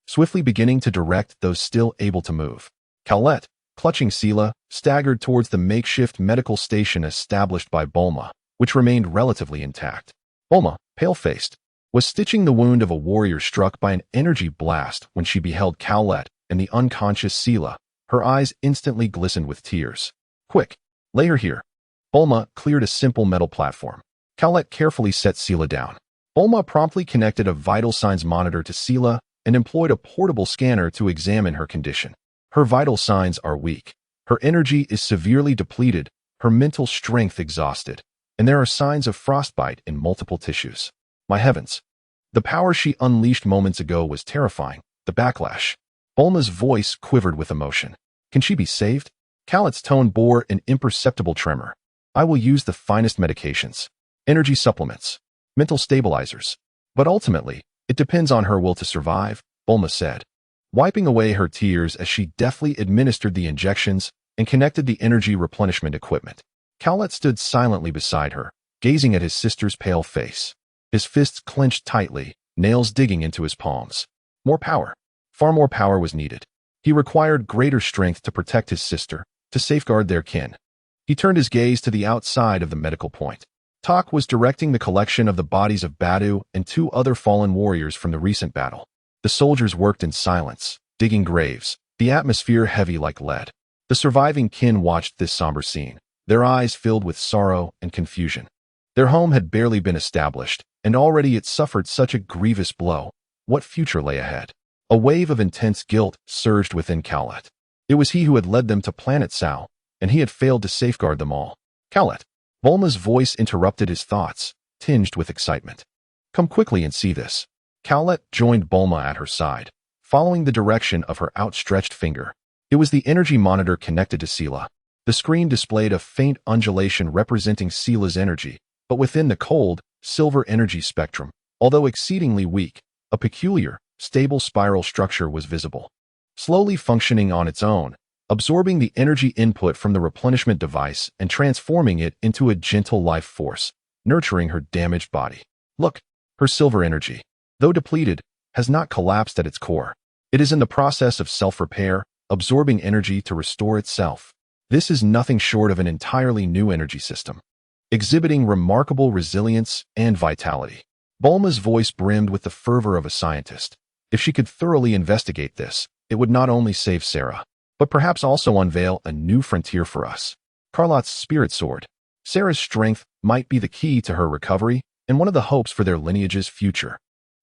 swiftly beginning to direct those still able to move. Khalat, clutching Sela, staggered towards the makeshift medical station established by Bulma, which remained relatively intact. Bulma, pale-faced, was stitching the wound of a warrior struck by an energy blast when she beheld Khalat and the unconscious Sela. Her eyes instantly glistened with tears. Quick, lay her here. Bulma cleared a simple metal platform. Khalat carefully set Sela down. Bulma promptly connected a vital signs monitor to Sela and employed a portable scanner to examine her condition. Her vital signs are weak. Her energy is severely depleted, her mental strength exhausted, and there are signs of frostbite in multiple tissues. My heavens. The power she unleashed moments ago was terrifying. The backlash. Bulma's voice quivered with emotion. Can she be saved? Khalat's tone bore an imperceptible tremor. I will use the finest medications, energy supplements, mental stabilizers. But ultimately, it depends on her will to survive, Bulma said, wiping away her tears as she deftly administered the injections and connected the energy replenishment equipment. Khalat stood silently beside her, gazing at his sister's pale face. His fists clenched tightly, nails digging into his palms. More power. Far more power was needed. He required greater strength to protect his sister, to safeguard their kin. He turned his gaze to the outside of the medical point. Tak was directing the collection of the bodies of Badu and 2 other fallen warriors from the recent battle. The soldiers worked in silence, digging graves, the atmosphere heavy like lead. The surviving kin watched this somber scene, their eyes filled with sorrow and confusion. Their home had barely been established, and already it suffered such a grievous blow. What future lay ahead? A wave of intense guilt surged within Khalat. It was he who had led them to Planet Sao, and he had failed to safeguard them all. Khalat. Bulma's voice interrupted his thoughts, tinged with excitement. Come quickly and see this. Khalat joined Bulma at her side, following the direction of her outstretched finger. It was the energy monitor connected to Sela. The screen displayed a faint undulation representing Sela's energy, but within the cold, silver energy spectrum, although exceedingly weak, a peculiar, stable spiral structure was visible. Slowly functioning on its own, absorbing the energy input from the replenishment device and transforming it into a gentle life force, nurturing her damaged body. Look, her silver energy, though depleted, has not collapsed at its core. It is in the process of self-repair, absorbing energy to restore itself. This is nothing short of an entirely new energy system, exhibiting remarkable resilience and vitality. Bulma's voice brimmed with the fervor of a scientist. If she could thoroughly investigate this, it would not only save Sera, but perhaps also unveil a new frontier for us. Karlot's spirit sword. Sera's strength might be the key to her recovery and one of the hopes for their lineage's future.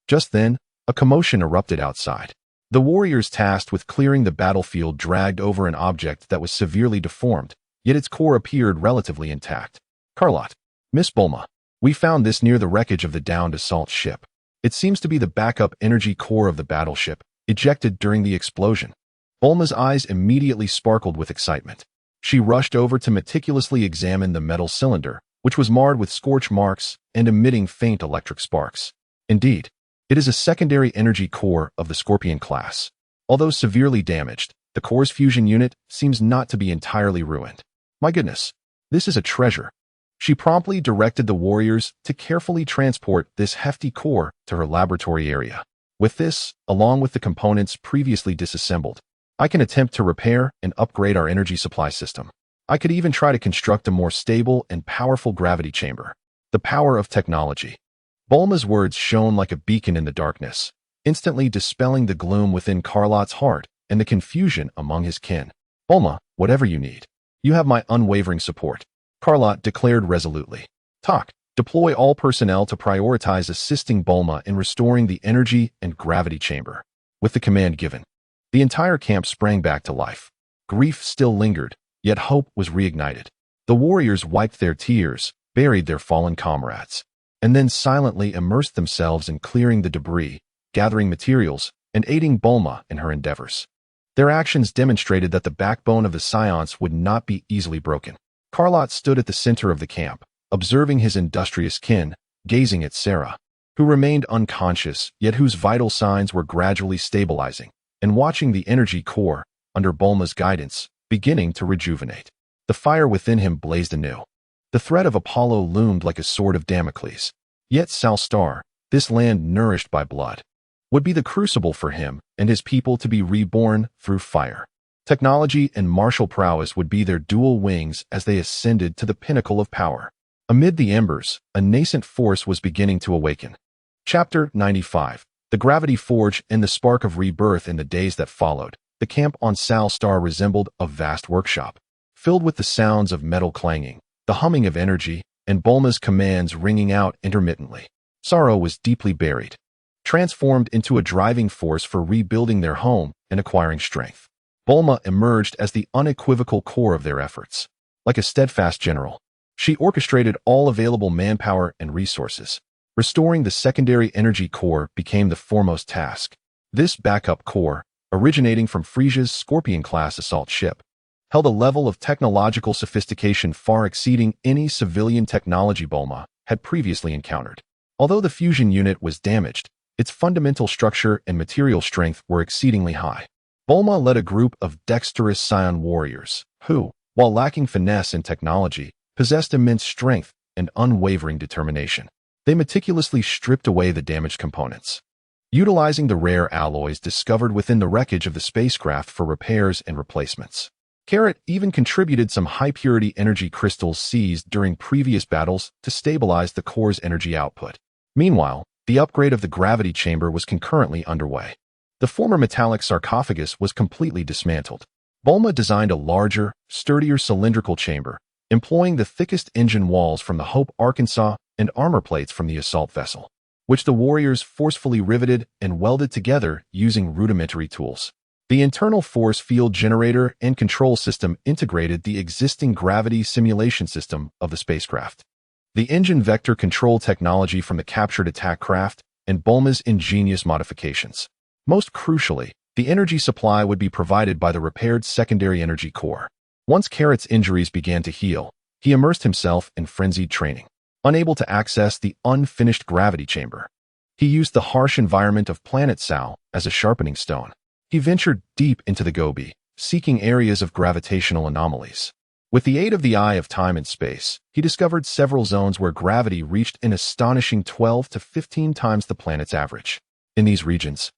Just then, a commotion erupted outside. The warriors tasked with clearing the battlefield dragged over an object that was severely deformed, yet its core appeared relatively intact. Karlot. Miss Bulma. We found this near the wreckage of the downed assault ship. It seems to be the backup energy core of the battleship, ejected during the explosion. Bulma's eyes immediately sparkled with excitement. She rushed over to meticulously examine the metal cylinder, which was marred with scorch marks and emitting faint electric sparks. Indeed, it is a secondary energy core of the Scorpion class. Although severely damaged, the core's fusion unit seems not to be entirely ruined. My goodness, this is a treasure. She promptly directed the warriors to carefully transport this hefty core to her laboratory area. With this, along with the components previously disassembled, I can attempt to repair and upgrade our energy supply system. I could even try to construct a more stable and powerful gravity chamber. The power of technology. Bulma's words shone like a beacon in the darkness, instantly dispelling the gloom within Karlot's heart and the confusion among his kin. Bulma, whatever you need, you have my unwavering support, Karlot declared resolutely. Tak, deploy all personnel to prioritize assisting Bulma in restoring the energy and gravity chamber. With the command given, the entire camp sprang back to life. Grief still lingered, yet hope was reignited. The warriors wiped their tears, buried their fallen comrades. and then silently immersed themselves in clearing the debris, gathering materials, and aiding Bulma in her endeavors. Their actions demonstrated that the backbone of the Saiyans would not be easily broken. Carlot stood at the center of the camp, observing his industrious kin, gazing at Sera, who remained unconscious, yet whose vital signs were gradually stabilizing, and watching the energy core, under Bulma's guidance, beginning to rejuvenate. The fire within him blazed anew. The threat of Apollo loomed like a sword of Damocles. Yet South Star, this land nourished by blood, would be the crucible for him and his people to be reborn through fire. Technology and martial prowess would be their dual wings as they ascended to the pinnacle of power. Amid the embers, a nascent force was beginning to awaken. Chapter 95. The Gravity Forge and the Spark of Rebirth. In the days that followed, the camp on South Star resembled a vast workshop, filled with the sounds of metal clanging, the humming of energy, and Bulma's commands ringing out intermittently. Sorrow was deeply buried, transformed into a driving force for rebuilding their home and acquiring strength. Bulma emerged as the unequivocal core of their efforts. Like a steadfast general, she orchestrated all available manpower and resources. Restoring the secondary energy core became the foremost task. This backup core, originating from Frieza's Scorpion-class assault ship, held a level of technological sophistication far exceeding any civilian technology Bulma had previously encountered. Although the fusion unit was damaged, its fundamental structure and material strength were exceedingly high. Bulma led a group of dexterous scion warriors who, while lacking finesse and technology, possessed immense strength and unwavering determination. They meticulously stripped away the damaged components, utilizing the rare alloys discovered within the wreckage of the spacecraft for repairs and replacements. Carrot even contributed some high-purity energy crystals seized during previous battles to stabilize the core's energy output. Meanwhile, the upgrade of the gravity chamber was concurrently underway. The former metallic sarcophagus was completely dismantled. Bulma designed a larger, sturdier cylindrical chamber, employing the thickest engine walls from the Hope, Arkansas, and armor plates from the assault vessel, which the warriors forcefully riveted and welded together using rudimentary tools. The internal force field generator and control system integrated the existing gravity simulation system of the spacecraft, the engine vector control technology from the captured attack craft, and Bulma's ingenious modifications. Most crucially, the energy supply would be provided by the repaired secondary energy core. Once Carrot's injuries began to heal, he immersed himself in frenzied training. Unable to access the unfinished gravity chamber, he used the harsh environment of Planet Sal as a sharpening stone. He ventured deep into the Gobi, seeking areas of gravitational anomalies. With the aid of the Eye of Time and Space, he discovered several zones where gravity reached an astonishing 12 to 15 times the planet's average. In these regions,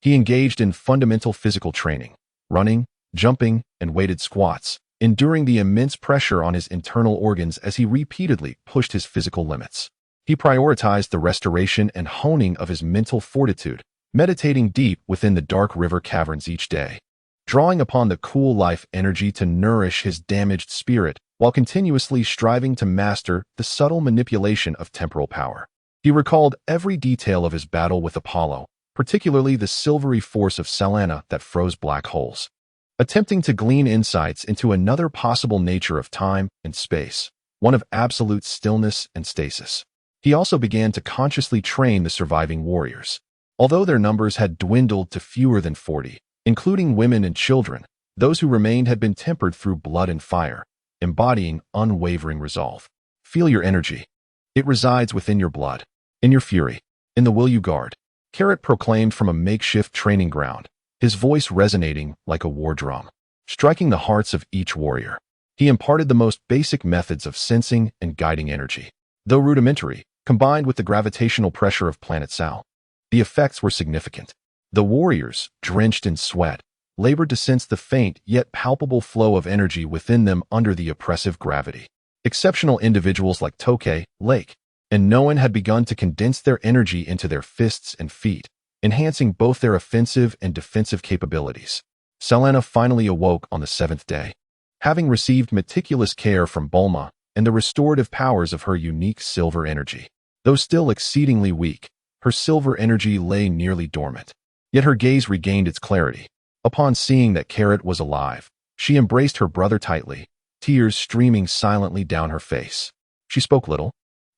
he engaged in fundamental physical training, running, jumping, and weighted squats, enduring the immense pressure on his internal organs as he repeatedly pushed his physical limits. He prioritized the restoration and honing of his mental fortitude, meditating deep within the dark river caverns each day, drawing upon the cool life energy to nourish his damaged spirit while continuously striving to master the subtle manipulation of temporal power. He recalled every detail of his battle with Apollo, particularly the silvery force of Selena that froze black holes, attempting to glean insights into another possible nature of time and space, one of absolute stillness and stasis. He also began to consciously train the surviving warriors. Although their numbers had dwindled to fewer than 40, including women and children, those who remained had been tempered through blood and fire, embodying unwavering resolve. Feel your energy. It resides within your blood, in your fury, in the will you guard. Carrot proclaimed from a makeshift training ground, his voice resonating like a war drum, striking the hearts of each warrior. He imparted the most basic methods of sensing and guiding energy. Though rudimentary, combined with the gravitational pressure of Planet Sal, the effects were significant. The warriors, drenched in sweat, labored to sense the faint yet palpable flow of energy within them under the oppressive gravity. Exceptional individuals like Tokay, Lake, and Noan had begun to condense their energy into their fists and feet, enhancing both their offensive and defensive capabilities. Selena finally awoke on the 7th day, having received meticulous care from Bulma and the restorative powers of her unique silver energy. Though still exceedingly weak, her silver energy lay nearly dormant. Yet her gaze regained its clarity. Upon seeing that Carrot was alive, she embraced her brother tightly, tears streaming silently down her face. She spoke little,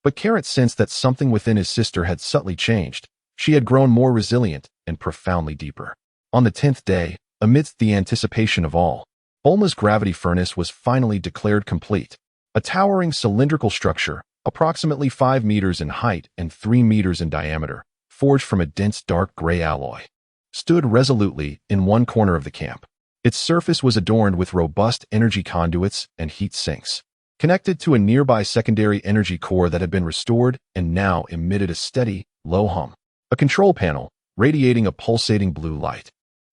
But Carrot sensed that something within his sister had subtly changed. She had grown more resilient and profoundly deeper. On the 10th day, amidst the anticipation of all, Bulma's gravity furnace was finally declared complete. A towering cylindrical structure, approximately 5 meters in height and 3 meters in diameter, forged from a dense dark gray alloy, stood resolutely in one corner of the camp. Its surface was adorned with robust energy conduits and heat sinks, connected to a nearby secondary energy core that had been restored and now emitted a steady, low hum. A control panel, radiating a pulsating blue light,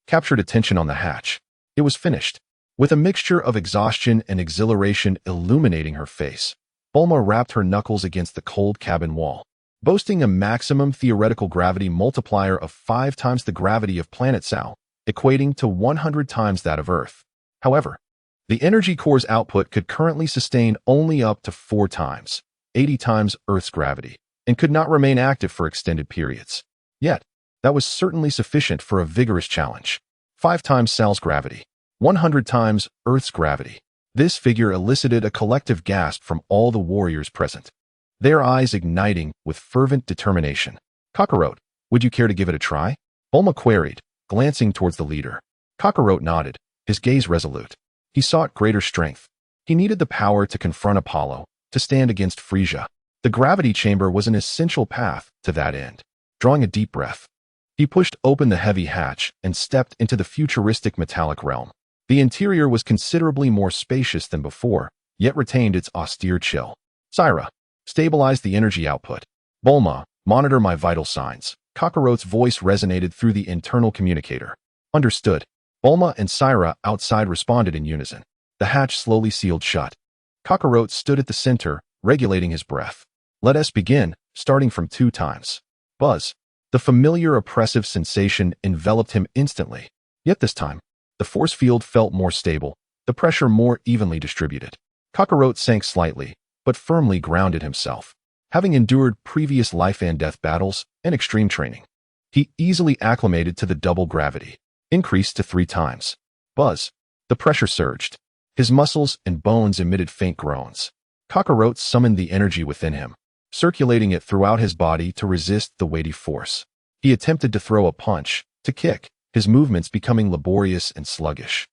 captured attention on the hatch. It was finished. With a mixture of exhaustion and exhilaration illuminating her face, Bulma rapped her knuckles against the cold cabin wall. Boasting a maximum theoretical gravity multiplier of 5 times the gravity of planet Sao, equating to 100 times that of Earth. However, the energy core's output could currently sustain only up to 4 times, 80 times Earth's gravity, and could not remain active for extended periods. Yet, that was certainly sufficient for a vigorous challenge. 5 times Sao's gravity, 100 times Earth's gravity. This figure elicited a collective gasp from all the warriors present, their eyes igniting with fervent determination. Kakarot, would you care to give it a try? Bulma queried, glancing towards the leader. Kakarot nodded, his gaze resolute. He sought greater strength. He needed the power to confront Apollo, to stand against Frieza. The gravity chamber was an essential path to that end. Drawing a deep breath, he pushed open the heavy hatch and stepped into the futuristic metallic realm. The interior was considerably more spacious than before, yet retained its austere chill. Sera, stabilize the energy output. Bulma, monitor my vital signs. Kakarot's voice resonated through the internal communicator. Understood. Bulma and Sera outside responded in unison. The hatch slowly sealed shut. Kakarot stood at the center, regulating his breath. Let us begin, starting from 2 times. Buzz. The familiar oppressive sensation enveloped him instantly. Yet this time, the force field felt more stable, the pressure more evenly distributed. Kakarot sank slightly, but firmly grounded himself. Having endured previous life-and-death battles and extreme training, he easily acclimated to the double gravity, increased to 3 times. Buzz. The pressure surged. His muscles and bones emitted faint groans. Kakarot summoned the energy within him, circulating it throughout his body to resist the weighty force. He attempted to throw a punch, to kick, his movements becoming laborious and sluggish.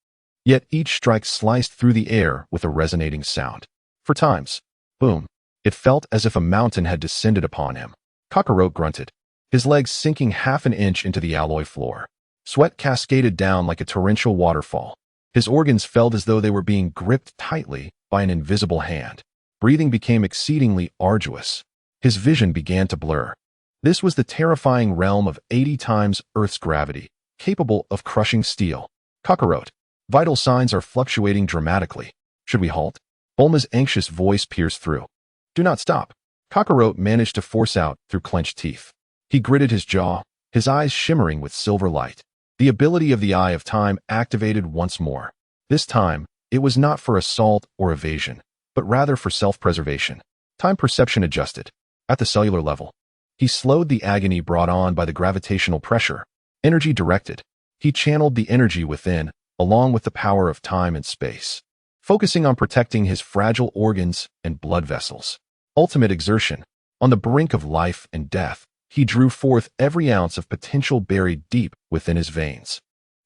Yet each strike sliced through the air with a resonating sound. For times, boom, it felt as if a mountain had descended upon him. Kakarot grunted, his legs sinking half an inch into the alloy floor. Sweat cascaded down like a torrential waterfall. His organs felt as though they were being gripped tightly by an invisible hand. Breathing became exceedingly arduous. His vision began to blur. This was the terrifying realm of 80 times Earth's gravity, capable of crushing steel. Kakarot, vital signs are fluctuating dramatically. Should we halt? Bulma's anxious voice pierced through. Do not stop. Kakarot managed to force out through clenched teeth. He gritted his jaw, his eyes shimmering with silver light. The ability of the Eye of Time activated once more. This time, it was not for assault or evasion, but rather for self-preservation. Time perception adjusted. At the cellular level, he slowed the agony brought on by the gravitational pressure. Energy directed. He channeled the energy within, along with the power of time and space, focusing on protecting his fragile organs and blood vessels. Ultimate exertion. On the brink of life and death, he drew forth every ounce of potential buried deep within his veins.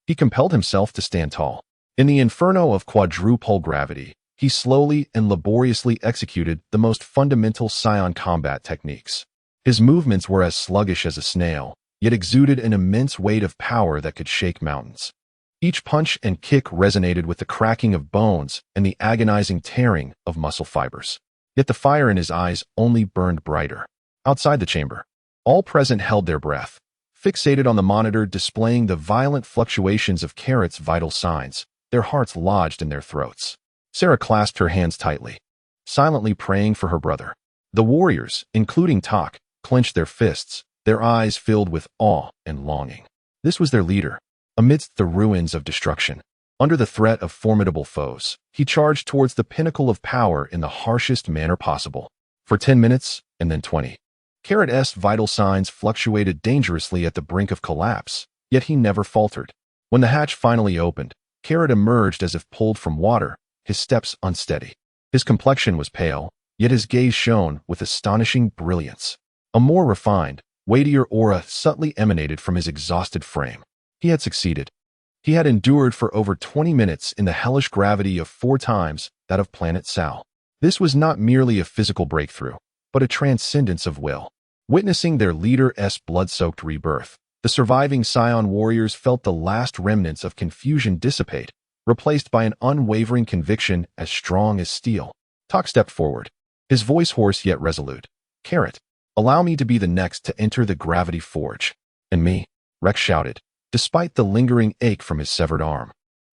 He compelled himself to stand tall. In the inferno of quadruple gravity, he slowly and laboriously executed the most fundamental scion combat techniques. His movements were as sluggish as a snail, yet exuded an immense weight of power that could shake mountains. Each punch and kick resonated with the cracking of bones and the agonizing tearing of muscle fibers. Yet the fire in his eyes only burned brighter. Outside the chamber, all present held their breath, fixated on the monitor displaying the violent fluctuations of Carrot's vital signs, their hearts lodged in their throats. Sera clasped her hands tightly, silently praying for her brother. The warriors, including Tak, clenched their fists, their eyes filled with awe and longing. This was their leader. Amidst the ruins of destruction, under the threat of formidable foes, he charged towards the pinnacle of power in the harshest manner possible. For 10 minutes, and then 20. Carrot's vital signs fluctuated dangerously at the brink of collapse, yet he never faltered. When the hatch finally opened, Carrot emerged as if pulled from water, his steps unsteady. His complexion was pale, yet his gaze shone with astonishing brilliance. A more refined, weightier aura subtly emanated from his exhausted frame. He had succeeded. He had endured for over 20 minutes in the hellish gravity of 4 times that of Planet Sal. This was not merely a physical breakthrough, but a transcendence of will. Witnessing their leader's blood-soaked rebirth, the surviving Scion warriors felt the last remnants of confusion dissipate, replaced by an unwavering conviction as strong as steel. Tak stepped forward, his voice hoarse yet resolute. "Carrot, allow me to be the next to enter the gravity forge." "And me," Rex shouted, despite the lingering ache from his severed arm.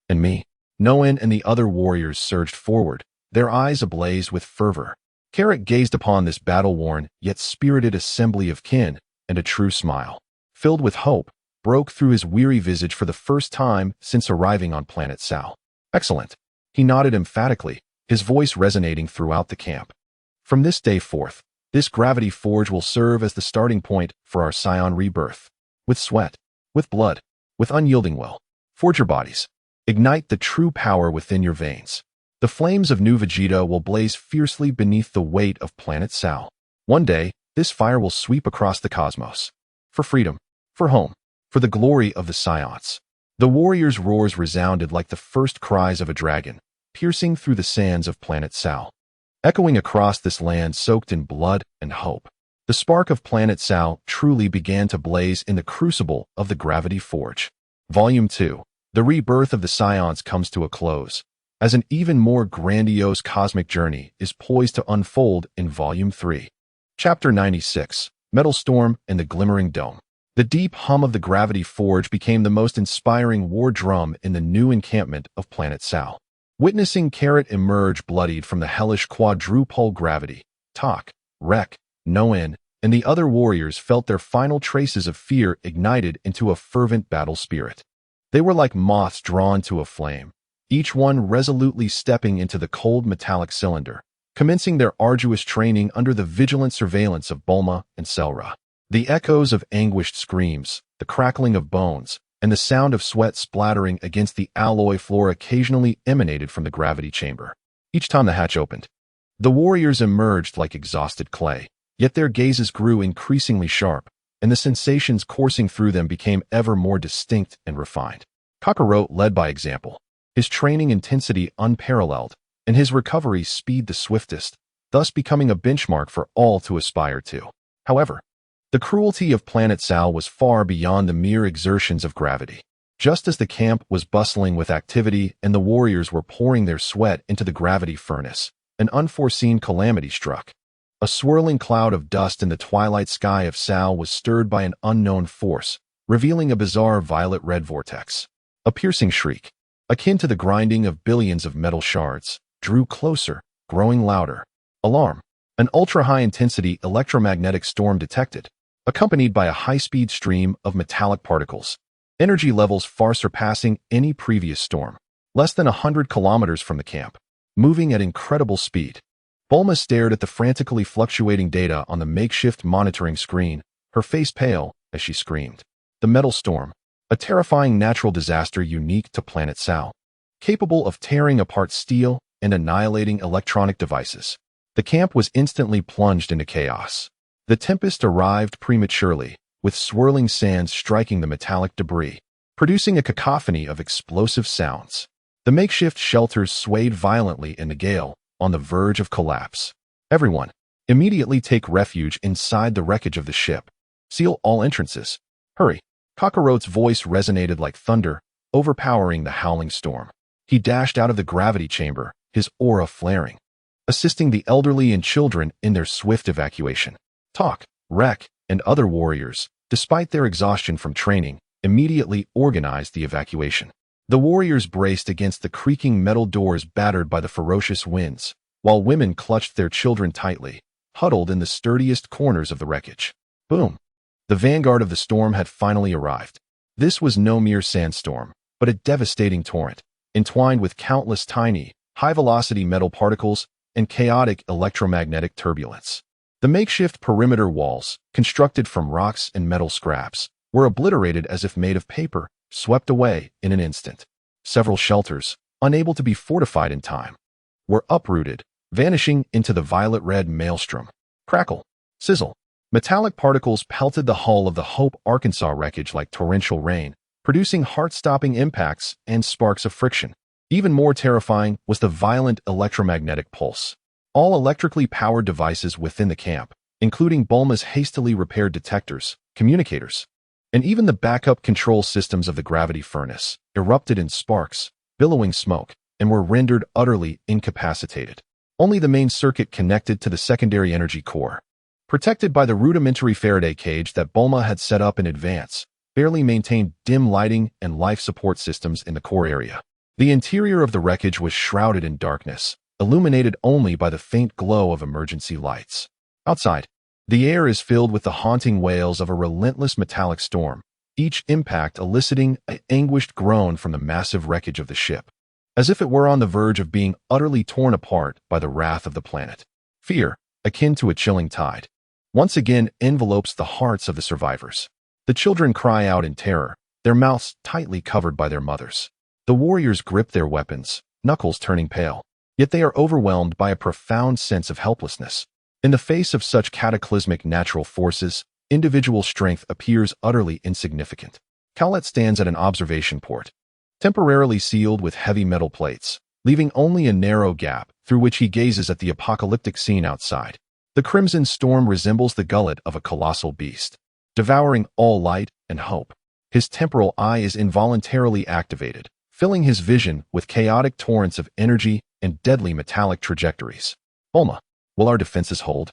"And me." Noen and the other warriors surged forward, their eyes ablaze with fervor. Carrot gazed upon this battle-worn yet spirited assembly of kin, and a true smile, filled with hope, broke through his weary visage for the first time since arriving on Planet Sal. "Excellent." He nodded emphatically, his voice resonating throughout the camp. "From this day forth, this gravity forge will serve as the starting point for our Scion rebirth. With sweat, with blood, with unyielding will. Forge your bodies. Ignite the true power within your veins. The flames of new Vegeta will blaze fiercely beneath the weight of Planet Sal. One day, this fire will sweep across the cosmos. For freedom, for home, for the glory of the Saiyans." The warriors' roars resounded like the first cries of a dragon, piercing through the sands of Planet Sal, echoing across this land soaked in blood and hope. The spark of Planet Sal truly began to blaze in the crucible of the Gravity Forge. Volume 2, The Rebirth of the Saiyans, comes to a close, as an even more grandiose cosmic journey is poised to unfold in Volume 3. Chapter 96, Metal Storm and the Glimmering Dome. The deep hum of the Gravity Forge became the most inspiring war drum in the new encampment of Planet Sal. Witnessing Carrot emerge bloodied from the hellish quadruple gravity, Tak, Rek, Noen, and the other warriors felt their final traces of fear ignited into a fervent battle spirit. They were like moths drawn to a flame, each one resolutely stepping into the cold metallic cylinder, commencing their arduous training under the vigilant surveillance of Bulma and Sera. The echoes of anguished screams, the crackling of bones, and the sound of sweat splattering against the alloy floor occasionally emanated from the gravity chamber. Each time the hatch opened, the warriors emerged like exhausted clay, yet their gazes grew increasingly sharp, and the sensations coursing through them became ever more distinct and refined. Kakarot led by example, his training intensity unparalleled, and his recovery speed the swiftest, thus becoming a benchmark for all to aspire to. However, the cruelty of Planet Sal was far beyond the mere exertions of gravity. Just as the camp was bustling with activity and the warriors were pouring their sweat into the gravity furnace, an unforeseen calamity struck. A swirling cloud of dust in the twilight sky of Sal was stirred by an unknown force, revealing a bizarre violet-red vortex. A piercing shriek, akin to the grinding of billions of metal shards, drew closer, growing louder. Alarm! An ultra-high-intensity electromagnetic storm detected, accompanied by a high-speed stream of metallic particles, energy levels far surpassing any previous storm. Less than 100 kilometers from the camp, moving at incredible speed. Bulma stared at the frantically fluctuating data on the makeshift monitoring screen, her face pale as she screamed. The metal storm, a terrifying natural disaster unique to Planet Sal, capable of tearing apart steel and annihilating electronic devices. The camp was instantly plunged into chaos. The tempest arrived prematurely, with swirling sands striking the metallic debris, producing a cacophony of explosive sounds. The makeshift shelters swayed violently in the gale, on the verge of collapse. "Everyone, immediately take refuge inside the wreckage of the ship. Seal all entrances. Hurry." Kakarot's voice resonated like thunder, overpowering the howling storm. He dashed out of the gravity chamber, his aura flaring, assisting the elderly and children in their swift evacuation. Tak, Rek, and other warriors, despite their exhaustion from training, immediately organized the evacuation. The warriors braced against the creaking metal doors battered by the ferocious winds, while women clutched their children tightly, huddled in the sturdiest corners of the wreckage. Boom! The vanguard of the storm had finally arrived. This was no mere sandstorm, but a devastating torrent, entwined with countless tiny, high-velocity metal particles and chaotic electromagnetic turbulence. The makeshift perimeter walls, constructed from rocks and metal scraps, were obliterated as if made of paper, swept away in an instant. Several shelters, unable to be fortified in time, were uprooted, vanishing into the violet-red maelstrom. Crackle. Sizzle. Metallic particles pelted the hull of the Hope, Arkansas wreckage like torrential rain, producing heart-stopping impacts and sparks of friction. Even more terrifying was the violent electromagnetic pulse. All electrically powered devices within the camp, including Bulma's hastily repaired detectors, communicators, and even the backup control systems of the gravity furnace, erupted in sparks, billowing smoke, and were rendered utterly incapacitated. Only the main circuit connected to the secondary energy core, protected by the rudimentary Faraday cage that Bulma had set up in advance, barely maintained dim lighting and life support systems in the core area. The interior of the wreckage was shrouded in darkness, illuminated only by the faint glow of emergency lights. Outside, the air is filled with the haunting wails of a relentless metallic storm, each impact eliciting an anguished groan from the massive wreckage of the ship, as if it were on the verge of being utterly torn apart by the wrath of the planet. Fear, akin to a chilling tide, once again envelopes the hearts of the survivors. The children cry out in terror, their mouths tightly covered by their mothers. The warriors grip their weapons, knuckles turning pale, yet they are overwhelmed by a profound sense of helplessness. In the face of such cataclysmic natural forces, individual strength appears utterly insignificant. Cowlett stands at an observation port, temporarily sealed with heavy metal plates, leaving only a narrow gap through which he gazes at the apocalyptic scene outside. The crimson storm resembles the gullet of a colossal beast, devouring all light and hope. His temporal eye is involuntarily activated, filling his vision with chaotic torrents of energy and deadly metallic trajectories. Bulma, will our defenses hold?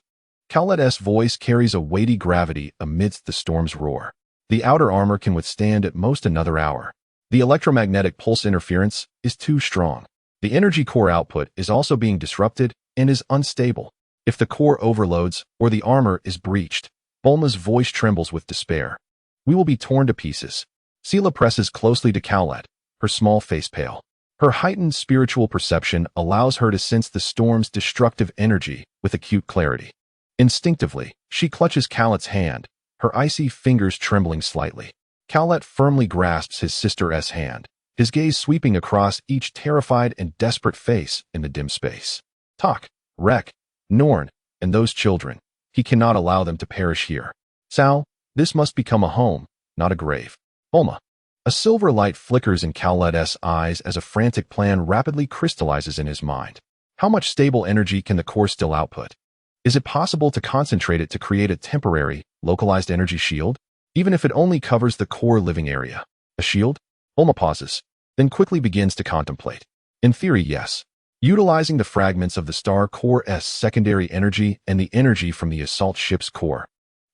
Cowlett's voice carries a weighty gravity amidst the storm's roar. The outer armor can withstand at most another hour. The electromagnetic pulse interference is too strong. The energy core output is also being disrupted and is unstable. If the core overloads or the armor is breached, Bulma's voice trembles with despair. We will be torn to pieces. Sela presses closely to Cowlett, her small face pale. Her heightened spiritual perception allows her to sense the storm's destructive energy with acute clarity. Instinctively, she clutches Cowlett's hand, her icy fingers trembling slightly. Cowlett firmly grasps his sister's hand, his gaze sweeping across each terrified and desperate face in the dim space. Tak, Rek, Norn, and those children. He cannot allow them to perish here. Sal, this must become a home, not a grave. Bulma. A silver light flickers in Cowlett's eyes as a frantic plan rapidly crystallizes in his mind. How much stable energy can the core still output? Is it possible to concentrate it to create a temporary, localized energy shield? Even if it only covers the core living area. A shield? Bulma pauses, then quickly begins to contemplate. In theory, yes. Utilizing the fragments of the star core's secondary energy and the energy from the assault ship's core,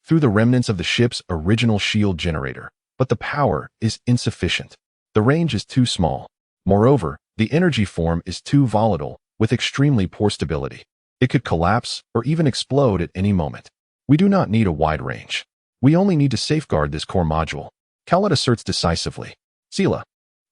through the remnants of the ship's original shield generator. But the power is insufficient. The range is too small. Moreover, the energy form is too volatile, with extremely poor stability. It could collapse or even explode at any moment. We do not need a wide range. We only need to safeguard this core module. Cowlett asserts decisively. Sela,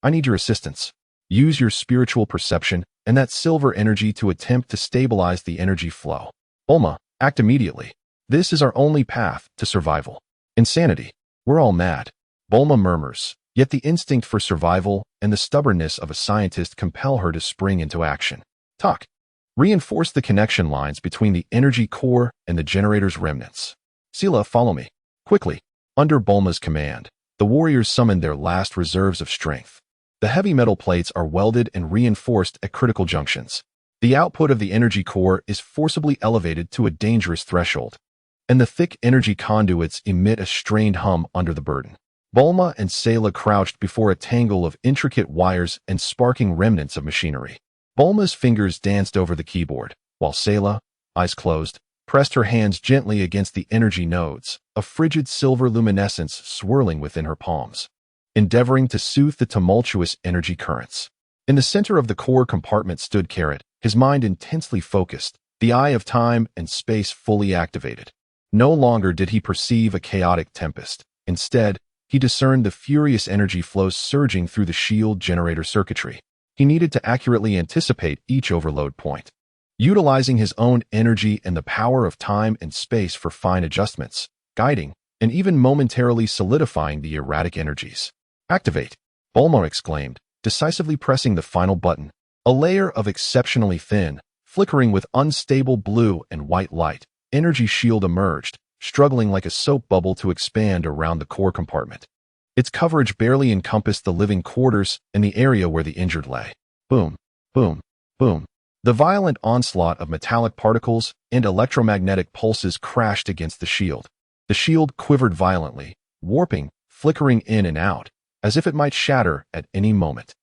I need your assistance. Use your spiritual perception and that silver energy to attempt to stabilize the energy flow. Bulma, act immediately. This is our only path to survival. Insanity. We're all mad. Bulma murmurs, yet the instinct for survival and the stubbornness of a scientist compel her to spring into action. Tak, reinforce the connection lines between the energy core and the generator's remnants. Sela, follow me. Quickly. Under Bulma's command, the warriors summon their last reserves of strength. The heavy metal plates are welded and reinforced at critical junctions. The output of the energy core is forcibly elevated to a dangerous threshold, and the thick energy conduits emit a strained hum under the burden. Bulma and Sela crouched before a tangle of intricate wires and sparking remnants of machinery. Bulma's fingers danced over the keyboard, while Sela, eyes closed, pressed her hands gently against the energy nodes, a frigid silver luminescence swirling within her palms, endeavoring to soothe the tumultuous energy currents. In the center of the core compartment stood Carrot, his mind intensely focused, the eye of time and space fully activated. No longer did he perceive a chaotic tempest. Instead, he discerned the furious energy flows surging through the shield generator circuitry. He needed to accurately anticipate each overload point, utilizing his own energy and the power of time and space for fine adjustments, guiding, and even momentarily solidifying the erratic energies. Activate, Bulma exclaimed, decisively pressing the final button. A layer of exceptionally thin, Flickering with unstable blue and white light, energy shield emerged, struggling like a soap bubble to expand around the core compartment. Its coverage barely encompassed the living quarters and the area where the injured lay. Boom, boom, boom. The violent onslaught of metallic particles and electromagnetic pulses crashed against the shield. The shield quivered violently, warping, flickering in and out, as if it might shatter at any moment.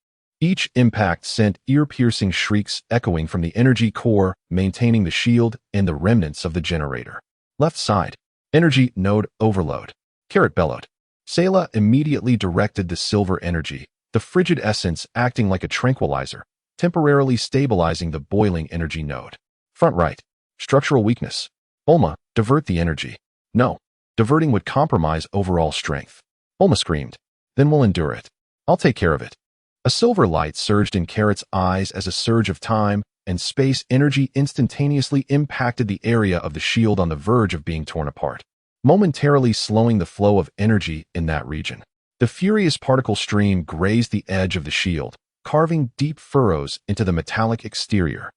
Each impact sent ear-piercing shrieks echoing from the energy core, maintaining the shield and the remnants of the generator. Left side. Energy node overload. Carrot bellowed. Sela immediately directed the silver energy, the frigid essence acting like a tranquilizer, temporarily stabilizing the boiling energy node. Front right. Structural weakness. Bulma, divert the energy. No. Diverting would compromise overall strength. Bulma screamed. Then we'll endure it. I'll take care of it. A silver light surged in Carrot's eyes as a surge of time and space energy instantaneously impacted the area of the shield on the verge of being torn apart, momentarily slowing the flow of energy in that region. The furious particle stream grazed the edge of the shield, carving deep furrows into the metallic exterior.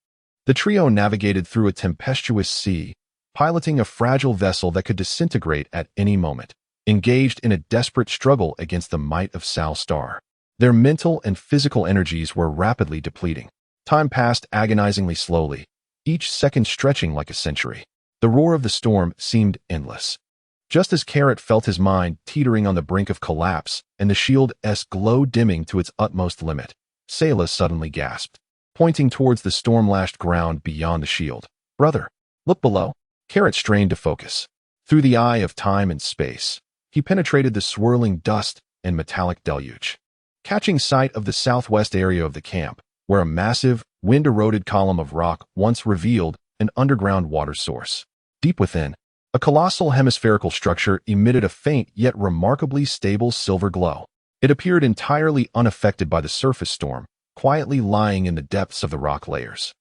The trio navigated through a tempestuous sea, piloting a fragile vessel that could disintegrate at any moment, engaged in a desperate struggle against the might of Sal Star. Their mental and physical energies were rapidly depleting. Time passed agonizingly slowly, each second stretching like a century. The roar of the storm seemed endless. Just as Carrot felt his mind teetering on the brink of collapse and the shield's glow dimming to its utmost limit, Sela suddenly gasped, pointing towards the storm-lashed ground beyond the shield. Brother, look below. Carrot strained to focus. Through the eye of time and space, he penetrated the swirling dust and metallic deluge. Catching sight of the southwest area of the camp, where a massive, wind-eroded column of rock once revealed an underground water source. Deep within, a colossal hemispherical structure emitted a faint yet remarkably stable silver glow. It appeared entirely unaffected by the surface storm, quietly lying in the depths of the rock layers.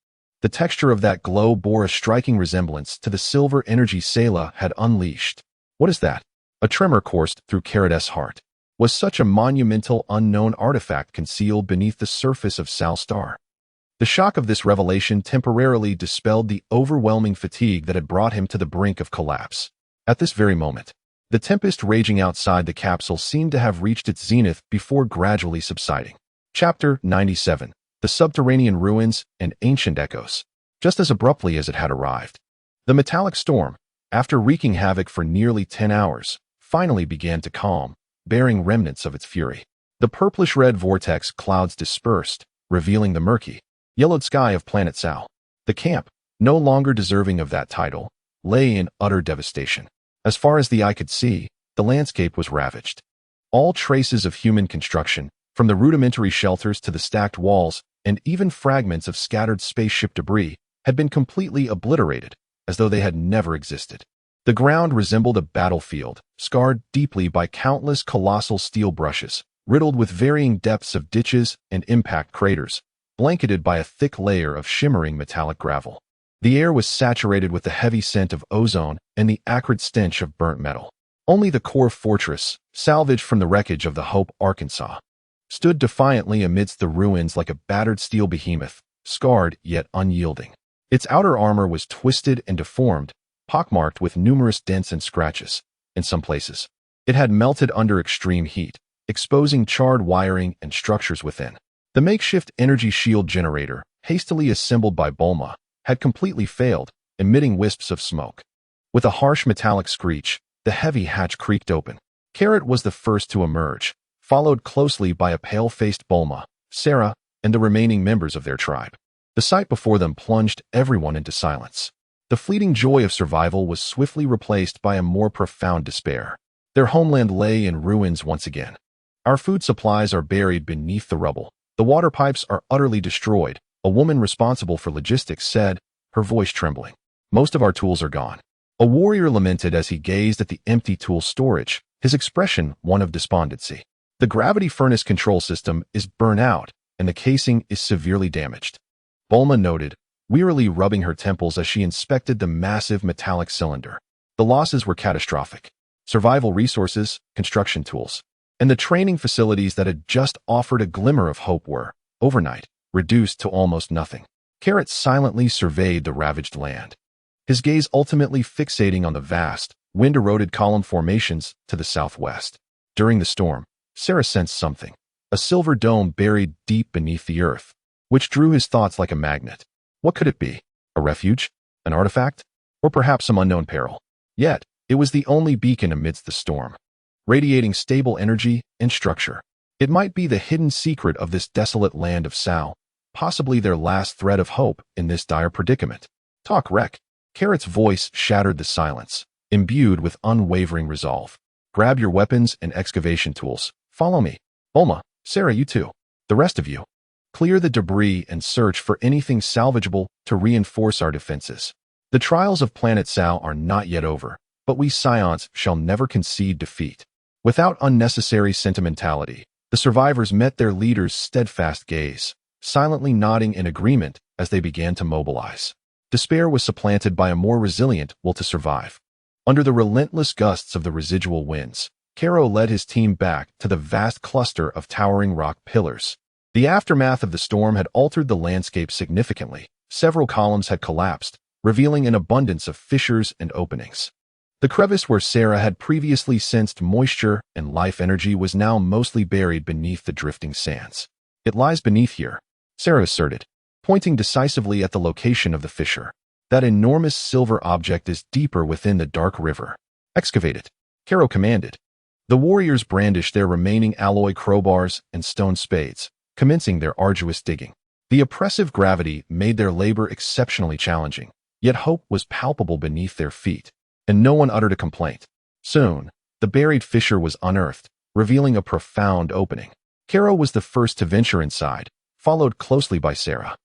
The texture of that glow bore a striking resemblance to the silver energy Sela had unleashed. What is that? A tremor coursed through Carrot's heart. Was such a monumental unknown artifact concealed beneath the surface of Sal Star? The shock of this revelation temporarily dispelled the overwhelming fatigue that had brought him to the brink of collapse. At this very moment, the tempest raging outside the capsule seemed to have reached its zenith before gradually subsiding. Chapter 97. The Subterranean Ruins and Ancient Echoes. Just as abruptly as it had arrived, the metallic storm, after wreaking havoc for nearly 10 hours, finally began to calm, bearing remnants of its fury. The purplish-red vortex clouds dispersed, revealing the murky, yellowed sky of Planet Sal. The camp, no longer deserving of that title, lay in utter devastation. As far as the eye could see, the landscape was ravaged. All traces of human construction, from the rudimentary shelters to the stacked walls, and even fragments of scattered spaceship debris, had been completely obliterated, as though they had never existed. The ground resembled a battlefield, scarred deeply by countless colossal steel brushes, riddled with varying depths of ditches and impact craters, blanketed by a thick layer of shimmering metallic gravel. The air was saturated with the heavy scent of ozone and the acrid stench of burnt metal. Only the core fortress, salvaged from the wreckage of the Hope, Arkansas, stood defiantly amidst the ruins like a battered steel behemoth, scarred yet unyielding. Its outer armor was twisted and deformed, pockmarked with numerous dents and scratches. In some places, it had melted under extreme heat, exposing charred wiring and structures within. The makeshift energy shield generator, hastily assembled by Bulma, had completely failed, emitting wisps of smoke. With a harsh metallic screech, the heavy hatch creaked open. Carrot was the first to emerge, followed closely by a pale-faced Bulma, Sera, and the remaining members of their tribe. The sight before them plunged everyone into silence. The fleeting joy of survival was swiftly replaced by a more profound despair. Their homeland lay in ruins once again. Our food supplies are buried beneath the rubble. The water pipes are utterly destroyed, a woman responsible for logistics said, her voice trembling. Most of our tools are gone. A warrior lamented as he gazed at the empty tool storage, his expression one of despondency. The gravity furnace control system is burnt out, and the casing is severely damaged. Bulma noted, wearily rubbing her temples as she inspected the massive metallic cylinder. The losses were catastrophic. Survival resources, construction tools, and the training facilities that had just offered a glimmer of hope were, overnight, reduced to almost nothing. Carrot silently surveyed the ravaged land, his gaze ultimately fixating on the vast, wind-eroded column formations to the southwest. During the storm, Sera sensed something, a silver dome buried deep beneath the earth, which drew his thoughts like a magnet. What could it be? A refuge? An artifact? Or perhaps some unknown peril? Yet, it was the only beacon amidst the storm, radiating stable energy and structure. It might be the hidden secret of this desolate land of Sao, possibly their last thread of hope in this dire predicament. Talk, Wreck. Carrot's voice shattered the silence, imbued with unwavering resolve. Grab your weapons and excavation tools. Follow me. Bulma, Sera, you too. The rest of you. Clear the debris and search for anything salvageable to reinforce our defenses. The trials of Planet Sao are not yet over, but we Saiyans shall never concede defeat. Without unnecessary sentimentality, the survivors met their leader's steadfast gaze, silently nodding in agreement as they began to mobilize. Despair was supplanted by a more resilient will to survive. Under the relentless gusts of the residual winds, Karo led his team back to the vast cluster of towering rock pillars. The aftermath of the storm had altered the landscape significantly. Several columns had collapsed, revealing an abundance of fissures and openings. The crevice where Sera had previously sensed moisture and life energy was now mostly buried beneath the drifting sands. It lies beneath here, Sera asserted, pointing decisively at the location of the fissure. That enormous silver object is deeper within the dark river. Excavate it, Karo commanded. The warriors brandished their remaining alloy crowbars and stone spades, commencing their arduous digging. The oppressive gravity made their labor exceptionally challenging, yet hope was palpable beneath their feet, and no one uttered a complaint. Soon, the buried fissure was unearthed, revealing a profound opening. Karo was the first to venture inside, followed closely by Sera.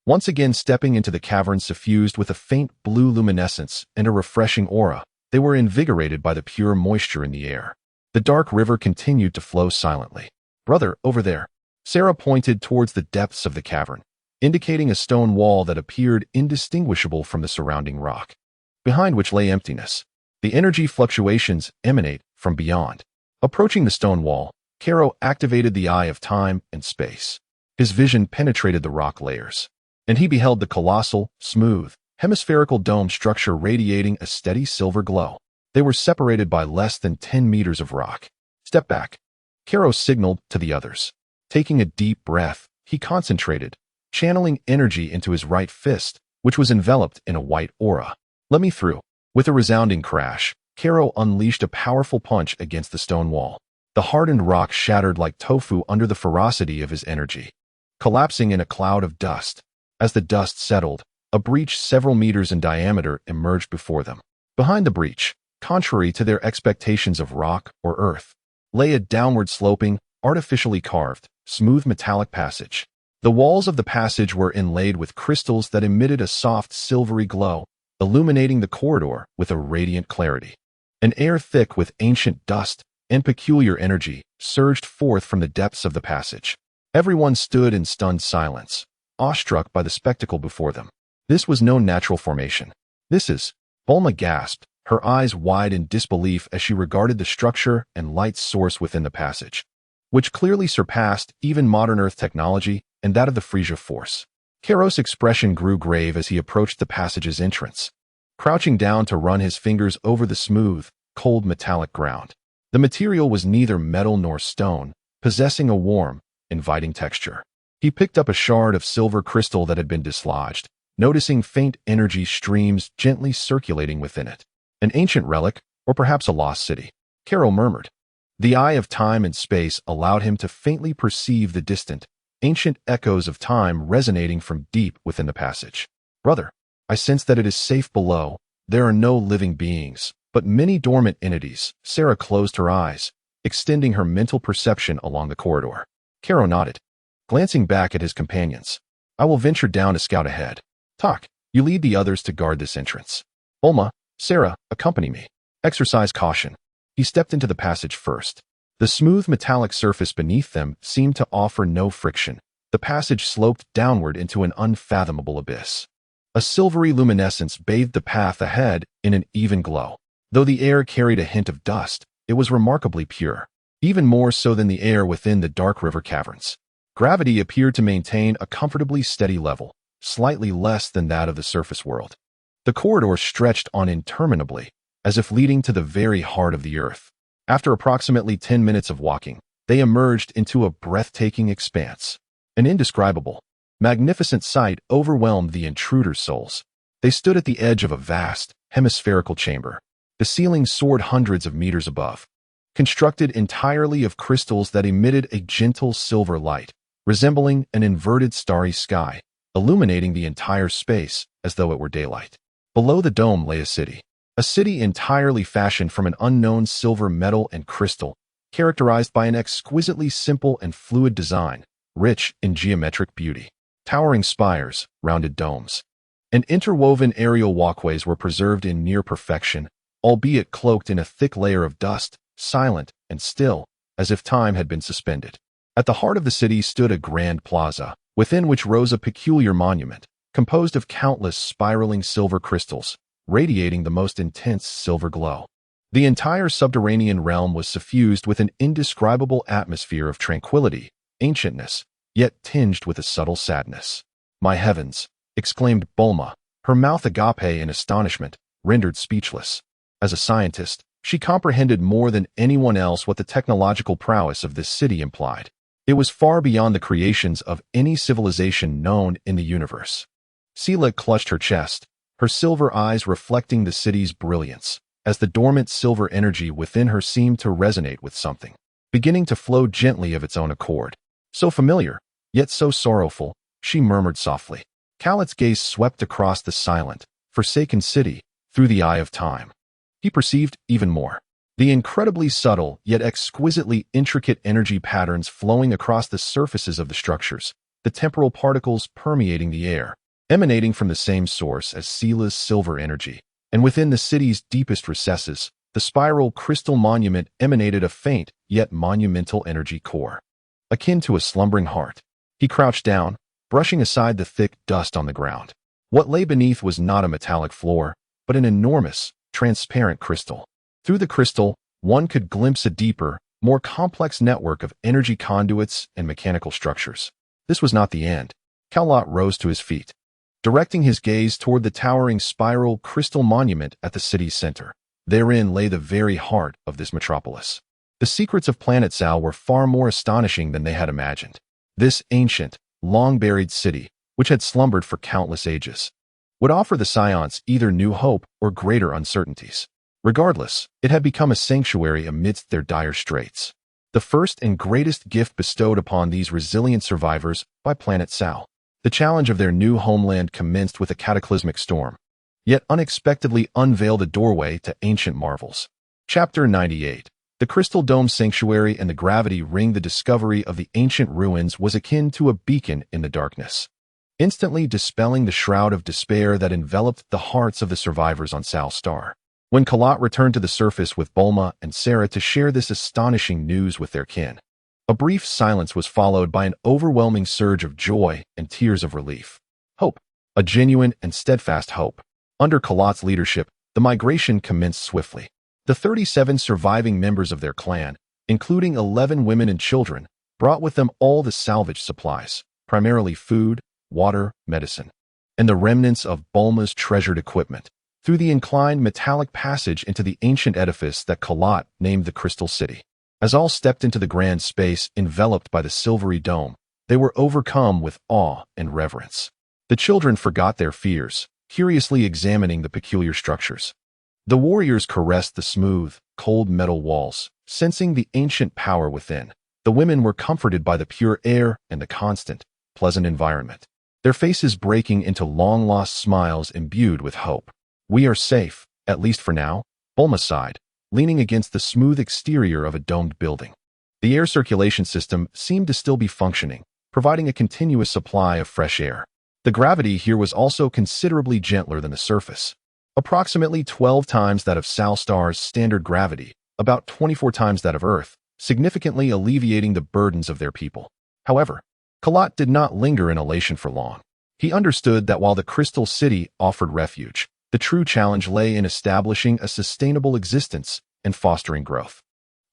Once again stepping into the cavern suffused with a faint blue luminescence and a refreshing aura, they were invigorated by the pure moisture in the air. The dark river continued to flow silently. Brother, over there. Sera pointed towards the depths of the cavern, indicating a stone wall that appeared indistinguishable from the surrounding rock, behind which lay emptiness. The energy fluctuations emanate from beyond. Approaching the stone wall, Karo activated the eye of time and space. His vision penetrated the rock layers, and he beheld the colossal, smooth, hemispherical dome structure radiating a steady silver glow. They were separated by less than 10 meters of rock. Step back. Karo signaled to the others. Taking a deep breath, he concentrated, channeling energy into his right fist, which was enveloped in a white aura. Let me through. With a resounding crash, Karo unleashed a powerful punch against the stone wall. The hardened rock shattered like tofu under the ferocity of his energy, collapsing in a cloud of dust. As the dust settled, a breach several meters in diameter emerged before them. Behind the breach, contrary to their expectations of rock or earth, lay a downward-sloping, artificially carved, smooth metallic passage. The walls of the passage were inlaid with crystals that emitted a soft silvery glow, illuminating the corridor with a radiant clarity. An air thick with ancient dust and peculiar energy surged forth from the depths of the passage. Everyone stood in stunned silence, awestruck by the spectacle before them. This was no natural formation. This is, Bulma gasped, her eyes wide in disbelief as she regarded the structure and light source within the passage, which clearly surpassed even modern Earth technology and that of the Frieza force. Karo's expression grew grave as he approached the passage's entrance, crouching down to run his fingers over the smooth, cold metallic ground. The material was neither metal nor stone, possessing a warm, inviting texture. He picked up a shard of silver crystal that had been dislodged, noticing faint energy streams gently circulating within it. An ancient relic, or perhaps a lost city, Karo murmured. The eye of time and space allowed him to faintly perceive the distant, ancient echoes of time resonating from deep within the passage. Brother, I sense that it is safe below. There are no living beings, but many dormant entities. Sera closed her eyes, extending her mental perception along the corridor. Karo nodded, glancing back at his companions. I will venture down to scout ahead. Tak, you lead the others to guard this entrance. Bulma, Sera, accompany me. Exercise caution. He stepped into the passage first. The smooth metallic surface beneath them seemed to offer no friction. The passage sloped downward into an unfathomable abyss. A silvery luminescence bathed the path ahead in an even glow. Though the air carried a hint of dust, it was remarkably pure, even more so than the air within the dark river caverns. Gravity appeared to maintain a comfortably steady level, slightly less than that of the surface world. The corridor stretched on interminably, as if leading to the very heart of the earth. After approximately 10 minutes of walking, they emerged into a breathtaking expanse. An indescribable, magnificent sight overwhelmed the intruders' souls. They stood at the edge of a vast, hemispherical chamber. The ceiling soared hundreds of meters above, constructed entirely of crystals that emitted a gentle silver light, resembling an inverted starry sky, illuminating the entire space as though it were daylight. Below the dome lay a city entirely fashioned from an unknown silver metal and crystal, characterized by an exquisitely simple and fluid design, rich in geometric beauty. Towering spires, rounded domes, and interwoven aerial walkways were preserved in near perfection, albeit cloaked in a thick layer of dust, silent and still, as if time had been suspended. At the heart of the city stood a grand plaza, within which rose a peculiar monument, composed of countless spiraling silver crystals, radiating the most intense silver glow. The entire subterranean realm was suffused with an indescribable atmosphere of tranquility, ancientness, yet tinged with a subtle sadness. "My heavens!" exclaimed Bulma, her mouth agape in astonishment, rendered speechless. As a scientist, she comprehended more than anyone else what the technological prowess of this city implied. It was far beyond the creations of any civilization known in the universe. Sela clutched her chest, her silver eyes reflecting the city's brilliance, as the dormant silver energy within her seemed to resonate with something, beginning to flow gently of its own accord. "So familiar, yet so sorrowful," she murmured softly. Khalat's gaze swept across the silent, forsaken city through the eye of time. He perceived even more. The incredibly subtle yet exquisitely intricate energy patterns flowing across the surfaces of the structures, the temporal particles permeating the air, emanating from the same source as Sela's silver energy. And within the city's deepest recesses, the spiral crystal monument emanated a faint yet monumental energy core, akin to a slumbering heart. He crouched down, brushing aside the thick dust on the ground. What lay beneath was not a metallic floor, but an enormous, transparent crystal. Through the crystal, one could glimpse a deeper, more complex network of energy conduits and mechanical structures. This was not the end. Khalat rose to his feet, directing his gaze toward the towering spiral crystal monument at the city's center. Therein lay the very heart of this metropolis. The secrets of Planet Sal were far more astonishing than they had imagined. This ancient, long-buried city, which had slumbered for countless ages, would offer the Saiyans either new hope or greater uncertainties. Regardless, it had become a sanctuary amidst their dire straits. The first and greatest gift bestowed upon these resilient survivors by Planet Sal. The challenge of their new homeland commenced with a cataclysmic storm, yet unexpectedly unveiled a doorway to ancient marvels. Chapter 98. The Crystal Dome Sanctuary and the Gravity Ring. The discovery of the ancient ruins was akin to a beacon in the darkness, instantly dispelling the shroud of despair that enveloped the hearts of the survivors on Sal Star. When Khalat returned to the surface with Bulma and Sera to share this astonishing news with their kin, a brief silence was followed by an overwhelming surge of joy and tears of relief. Hope, a genuine and steadfast hope. Under Khalat's leadership, the migration commenced swiftly. The 37 surviving members of their clan, including 11 women and children, brought with them all the salvaged supplies, primarily food, water, medicine, and the remnants of Bulma's treasured equipment, through the inclined metallic passage into the ancient edifice that Khalat named the Crystal City. As all stepped into the grand space enveloped by the silvery dome, they were overcome with awe and reverence. The children forgot their fears, curiously examining the peculiar structures. The warriors caressed the smooth, cold metal walls, sensing the ancient power within. The women were comforted by the pure air and the constant, pleasant environment, their faces breaking into long-lost smiles imbued with hope. "We are safe, at least for now," Bulma sighed, leaning against the smooth exterior of a domed building. The air circulation system seemed to still be functioning, providing a continuous supply of fresh air. The gravity here was also considerably gentler than the surface, approximately 12 times that of Sal Star's standard gravity, about 24 times that of Earth, significantly alleviating the burdens of their people. However, Khalat did not linger in elation for long. He understood that while the Crystal City offered refuge, the true challenge lay in establishing a sustainable existence and fostering growth.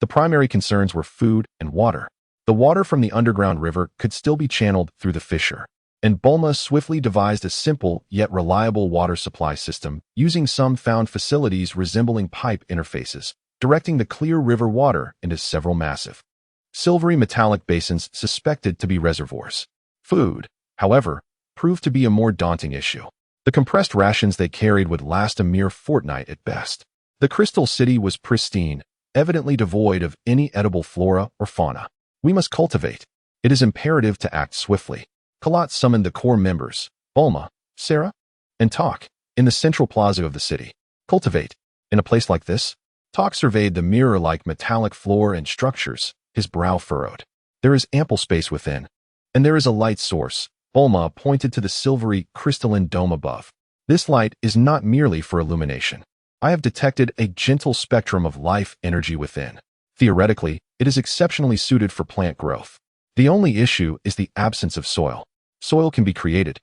The primary concerns were food and water. The water from the underground river could still be channeled through the fissure, and Bulma swiftly devised a simple yet reliable water supply system using some found facilities resembling pipe interfaces, directing the clear river water into several massive, silvery metallic basins suspected to be reservoirs. Food, however, proved to be a more daunting issue. The compressed rations they carried would last a mere fortnight at best. The Crystal City was pristine, evidently devoid of any edible flora or fauna. We must cultivate. It is imperative to act swiftly. Kalat summoned the core members, Bulma, Sera, and Tak, in the central plaza of the city. Cultivate. In a place like this, Tak surveyed the mirror-like metallic floor and structures, his brow furrowed. There is ample space within, and there is a light source. Bulma pointed to the silvery, crystalline dome above. This light is not merely for illumination. I have detected a gentle spectrum of life energy within. Theoretically, it is exceptionally suited for plant growth. The only issue is the absence of soil. Soil can be created.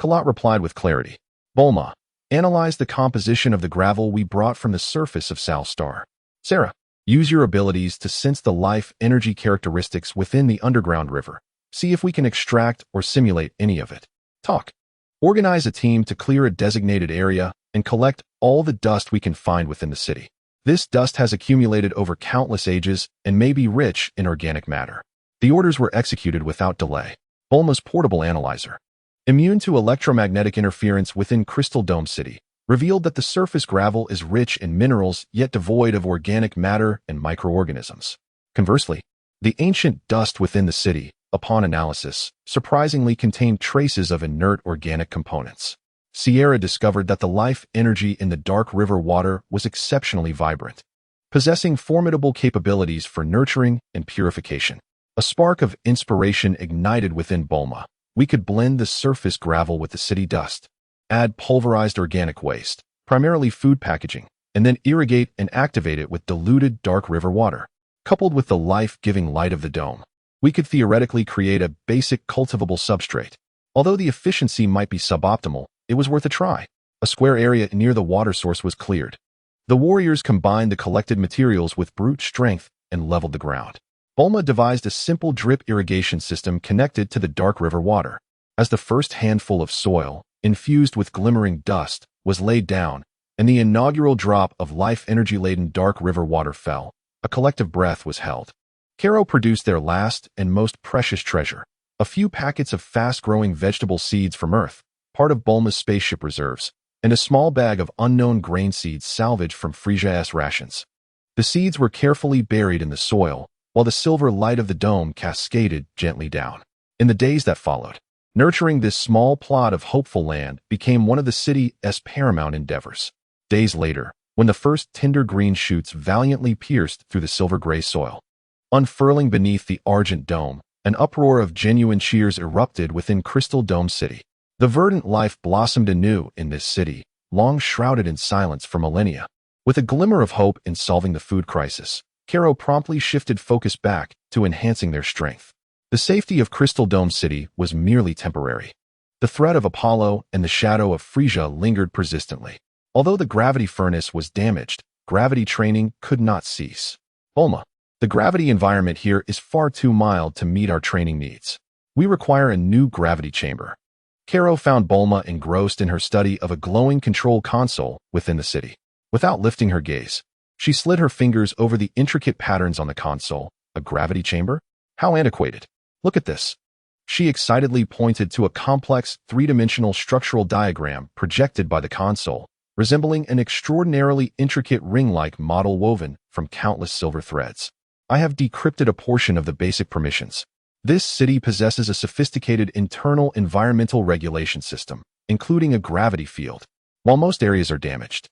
Kalat replied with clarity. Bulma, analyze the composition of the gravel we brought from the surface of Sal Star. Sera, use your abilities to sense the life energy characteristics within the underground river. See if we can extract or simulate any of it. Tak, organize a team to clear a designated area and collect all the dust we can find within the city. This dust has accumulated over countless ages and may be rich in organic matter. The orders were executed without delay. Bulma's portable analyzer, immune to electromagnetic interference within Crystal Dome City, revealed that the surface gravel is rich in minerals yet devoid of organic matter and microorganisms. Conversely, the ancient dust within the city, upon analysis, surprisingly contained traces of inert organic components. Sierra discovered that the life energy in the dark river water was exceptionally vibrant, possessing formidable capabilities for nurturing and purification. A spark of inspiration ignited within Bulma. We could blend the surface gravel with the city dust, add pulverized organic waste, primarily food packaging, and then irrigate and activate it with diluted dark river water. Coupled with the life-giving light of the dome, we could theoretically create a basic cultivable substrate. Although the efficiency might be suboptimal, it was worth a try. A square area near the water source was cleared. The warriors combined the collected materials with brute strength and leveled the ground. Bulma devised a simple drip irrigation system connected to the dark river water. As the first handful of soil, infused with glimmering dust, was laid down, and the inaugural drop of life energy-laden dark river water fell, a collective breath was held. Karo produced their last and most precious treasure, a few packets of fast-growing vegetable seeds from Earth, part of Bulma's spaceship reserves, and a small bag of unknown grain seeds salvaged from Frieza's rations. The seeds were carefully buried in the soil, while the silver light of the dome cascaded gently down. In the days that followed, nurturing this small plot of hopeful land became one of the city's paramount endeavors. Days later, when the first tender green shoots valiantly pierced through the silver-gray soil, unfurling beneath the argent dome, an uproar of genuine cheers erupted within Crystal Dome City. The verdant life blossomed anew in this city, long shrouded in silence for millennia. With a glimmer of hope in solving the food crisis, Karo promptly shifted focus back to enhancing their strength. The safety of Crystal Dome City was merely temporary. The threat of Apollo and the shadow of Frieza lingered persistently. Although the gravity furnace was damaged, gravity training could not cease. Bulma, the gravity environment here is far too mild to meet our training needs. We require a new gravity chamber. Karo found Bulma engrossed in her study of a glowing control console within the city. Without lifting her gaze, she slid her fingers over the intricate patterns on the console. A gravity chamber? How antiquated. Look at this. She excitedly pointed to a complex, three-dimensional structural diagram projected by the console, resembling an extraordinarily intricate ring-like model woven from countless silver threads. I have decrypted a portion of the basic permissions. This city possesses a sophisticated internal environmental regulation system, including a gravity field, while most areas are damaged.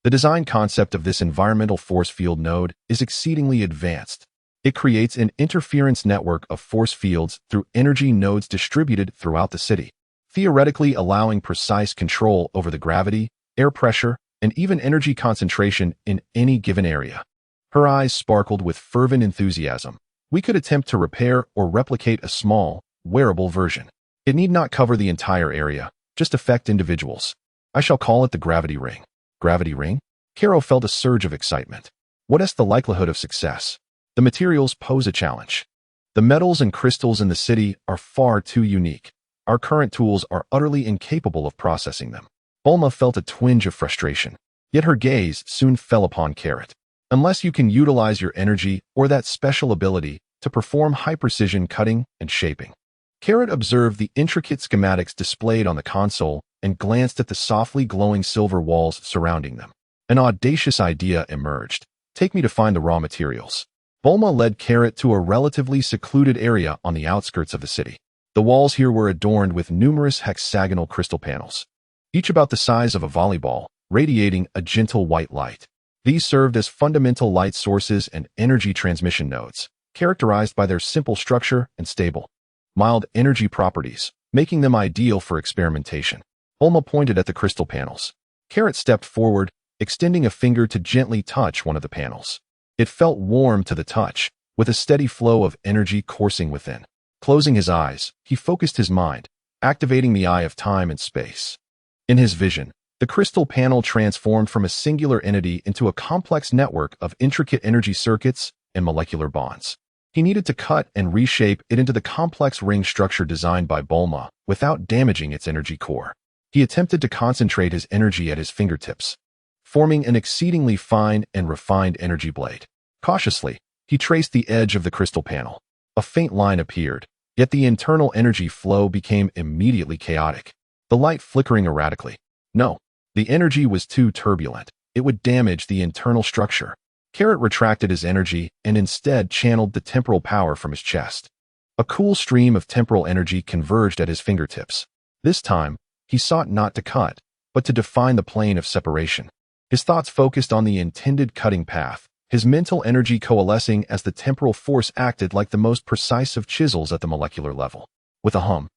The design concept of this environmental force field node is exceedingly advanced. It creates an interference network of force fields through energy nodes distributed throughout the city, theoretically allowing precise control over the gravity, air pressure, and even energy concentration in any given area. Her eyes sparkled with fervent enthusiasm. We could attempt to repair or replicate a small, wearable version. It need not cover the entire area, just affect individuals. I shall call it the gravity ring. Gravity ring? Karo felt a surge of excitement. What is the likelihood of success? The materials pose a challenge. The metals and crystals in the city are far too unique. Our current tools are utterly incapable of processing them. Bulma felt a twinge of frustration, yet her gaze soon fell upon Carrot. Unless you can utilize your energy or that special ability to perform high-precision cutting and shaping. Carrot observed the intricate schematics displayed on the console and glanced at the softly glowing silver walls surrounding them. An audacious idea emerged. Take me to find the raw materials. Bulma led Carrot to a relatively secluded area on the outskirts of the city. The walls here were adorned with numerous hexagonal crystal panels, each about the size of a volleyball, radiating a gentle white light. These served as fundamental light sources and energy transmission nodes, characterized by their simple structure and stable, mild energy properties, making them ideal for experimentation. Bulma pointed at the crystal panels. Carrot stepped forward, extending a finger to gently touch one of the panels. It felt warm to the touch, with a steady flow of energy coursing within. Closing his eyes, he focused his mind, activating the eye of time and space. In his vision, the crystal panel transformed from a singular entity into a complex network of intricate energy circuits and molecular bonds. He needed to cut and reshape it into the complex ring structure designed by Bulma without damaging its energy core. He attempted to concentrate his energy at his fingertips, forming an exceedingly fine and refined energy blade. Cautiously, he traced the edge of the crystal panel. A faint line appeared, yet the internal energy flow became immediately chaotic, the light flickering erratically. No, the energy was too turbulent. It would damage the internal structure. Carrot retracted his energy and instead channeled the temporal power from his chest. A cool stream of temporal energy converged at his fingertips. This time, he sought not to cut, but to define the plane of separation. His thoughts focused on the intended cutting path, his mental energy coalescing as the temporal force acted like the most precise of chisels at the molecular level. With a hum,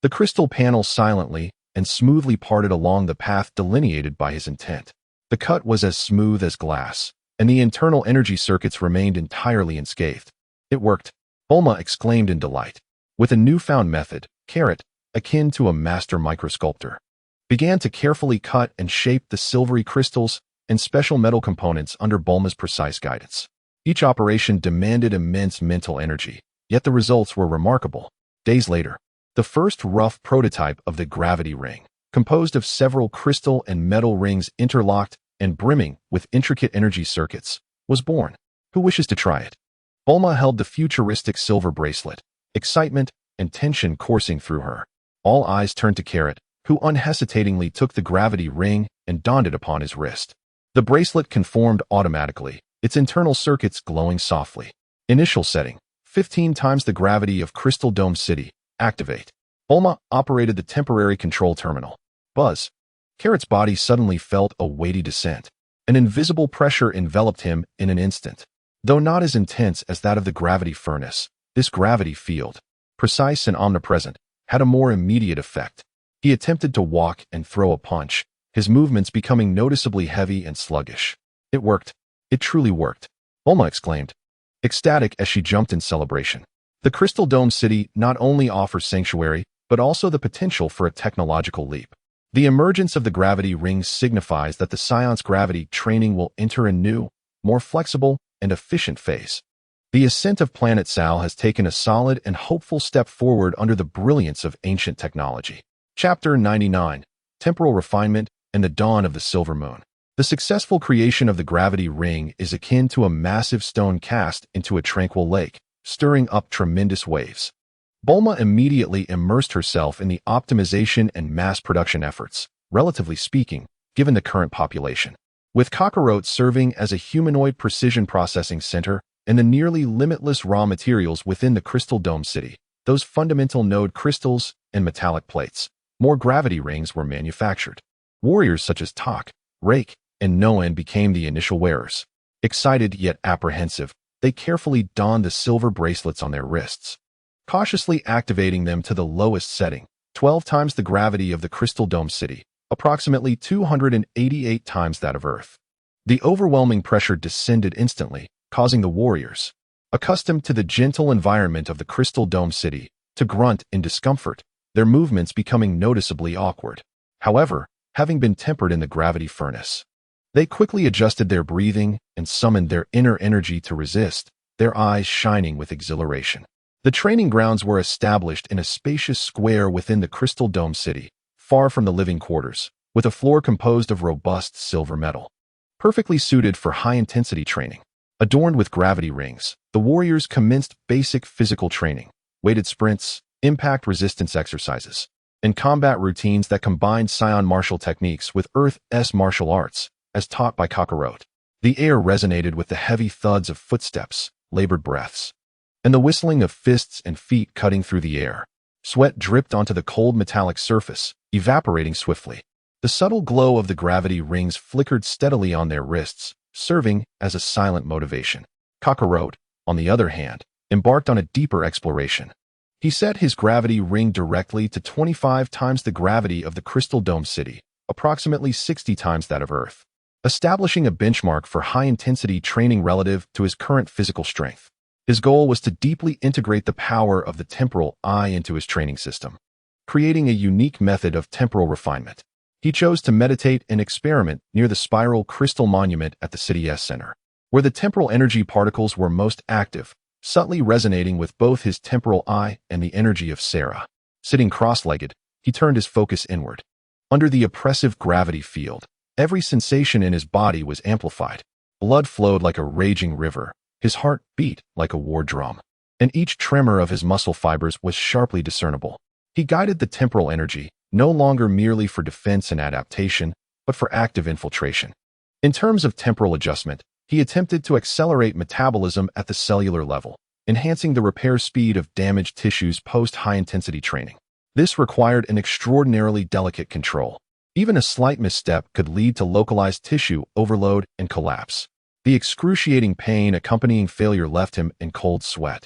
the crystal panel silently and smoothly parted along the path delineated by his intent. The cut was as smooth as glass, and the internal energy circuits remained entirely unscathed. It worked, Bulma exclaimed in delight. With a newfound method, Carrot, akin to a master microsculptor, began to carefully cut and shape the silvery crystals and special metal components under Bulma's precise guidance. Each operation demanded immense mental energy, yet the results were remarkable. Days later, the first rough prototype of the gravity ring, composed of several crystal and metal rings interlocked and brimming with intricate energy circuits, was born. Who wishes to try it? Bulma held the futuristic silver bracelet, excitement and tension coursing through her. All eyes turned to Carrot, who unhesitatingly took the gravity ring and donned it upon his wrist. The bracelet conformed automatically, its internal circuits glowing softly. Initial setting: 15 times the gravity of Crystal Dome City. Activate. Bulma operated the temporary control terminal. Buzz. Carrot's body suddenly felt a weighty descent. An invisible pressure enveloped him in an instant. Though not as intense as that of the gravity furnace, this gravity field, precise and omnipresent, had a more immediate effect. He attempted to walk and throw a punch, his movements becoming noticeably heavy and sluggish. It worked. It truly worked, Bulma exclaimed, ecstatic as she jumped in celebration. The Crystal Dome City not only offers sanctuary, but also the potential for a technological leap. The emergence of the gravity ring signifies that the Scion's gravity training will enter a new, more flexible and efficient phase. The ascent of Planet Sal has taken a solid and hopeful step forward under the brilliance of ancient technology. Chapter 99: Temporal Refinement and the Dawn of the Silver Moon. The successful creation of the gravity ring is akin to a massive stone cast into a tranquil lake, stirring up tremendous waves. Bulma immediately immersed herself in the optimization and mass production efforts, relatively speaking, given the current population. With Kakarot serving as a humanoid precision processing center and the nearly limitless raw materials within the Crystal Dome City, those fundamental node crystals and metallic plates, more gravity rings were manufactured. Warriors such as Tak, Rake, and Noan became the initial wearers. Excited yet apprehensive, they carefully donned the silver bracelets on their wrists, cautiously activating them to the lowest setting, 12 times the gravity of the Crystal Dome City, approximately 288 times that of Earth. The overwhelming pressure descended instantly, causing the warriors, accustomed to the gentle environment of the Crystal Dome City, to grunt in discomfort, their movements becoming noticeably awkward. However, having been tempered in the gravity furnace, they quickly adjusted their breathing and summoned their inner energy to resist, their eyes shining with exhilaration. The training grounds were established in a spacious square within the Crystal Dome city, far from the living quarters, with a floor composed of robust silver metal. Perfectly suited for high-intensity training. Adorned with gravity rings, the warriors commenced basic physical training, weighted sprints, impact resistance exercises, and combat routines that combined Saiyan martial techniques with Earth's martial arts, as taught by Kakarot. The air resonated with the heavy thuds of footsteps, labored breaths, and the whistling of fists and feet cutting through the air. Sweat dripped onto the cold metallic surface, evaporating swiftly. The subtle glow of the gravity rings flickered steadily on their wrists, serving as a silent motivation. Kakarot, on the other hand, embarked on a deeper exploration. He set his gravity ring directly to 25 times the gravity of the Crystal Dome city, approximately 60 times that of Earth, establishing a benchmark for high-intensity training relative to his current physical strength. His goal was to deeply integrate the power of the temporal eye into his training system, creating a unique method of temporal refinement. He chose to meditate and experiment near the spiral crystal monument at the city's center, where the temporal energy particles were most active, subtly resonating with both his temporal eye and the energy of Sera. Sitting cross-legged, he turned his focus inward. Under the oppressive gravity field, every sensation in his body was amplified. Blood flowed like a raging river. His heart beat like a war drum, and each tremor of his muscle fibers was sharply discernible. He guided the temporal energy, no longer merely for defense and adaptation, but for active infiltration. In terms of temporal adjustment, he attempted to accelerate metabolism at the cellular level, enhancing the repair speed of damaged tissues post-high-intensity training. This required an extraordinarily delicate control. Even a slight misstep could lead to localized tissue overload and collapse. The excruciating pain accompanying failure left him in cold sweat.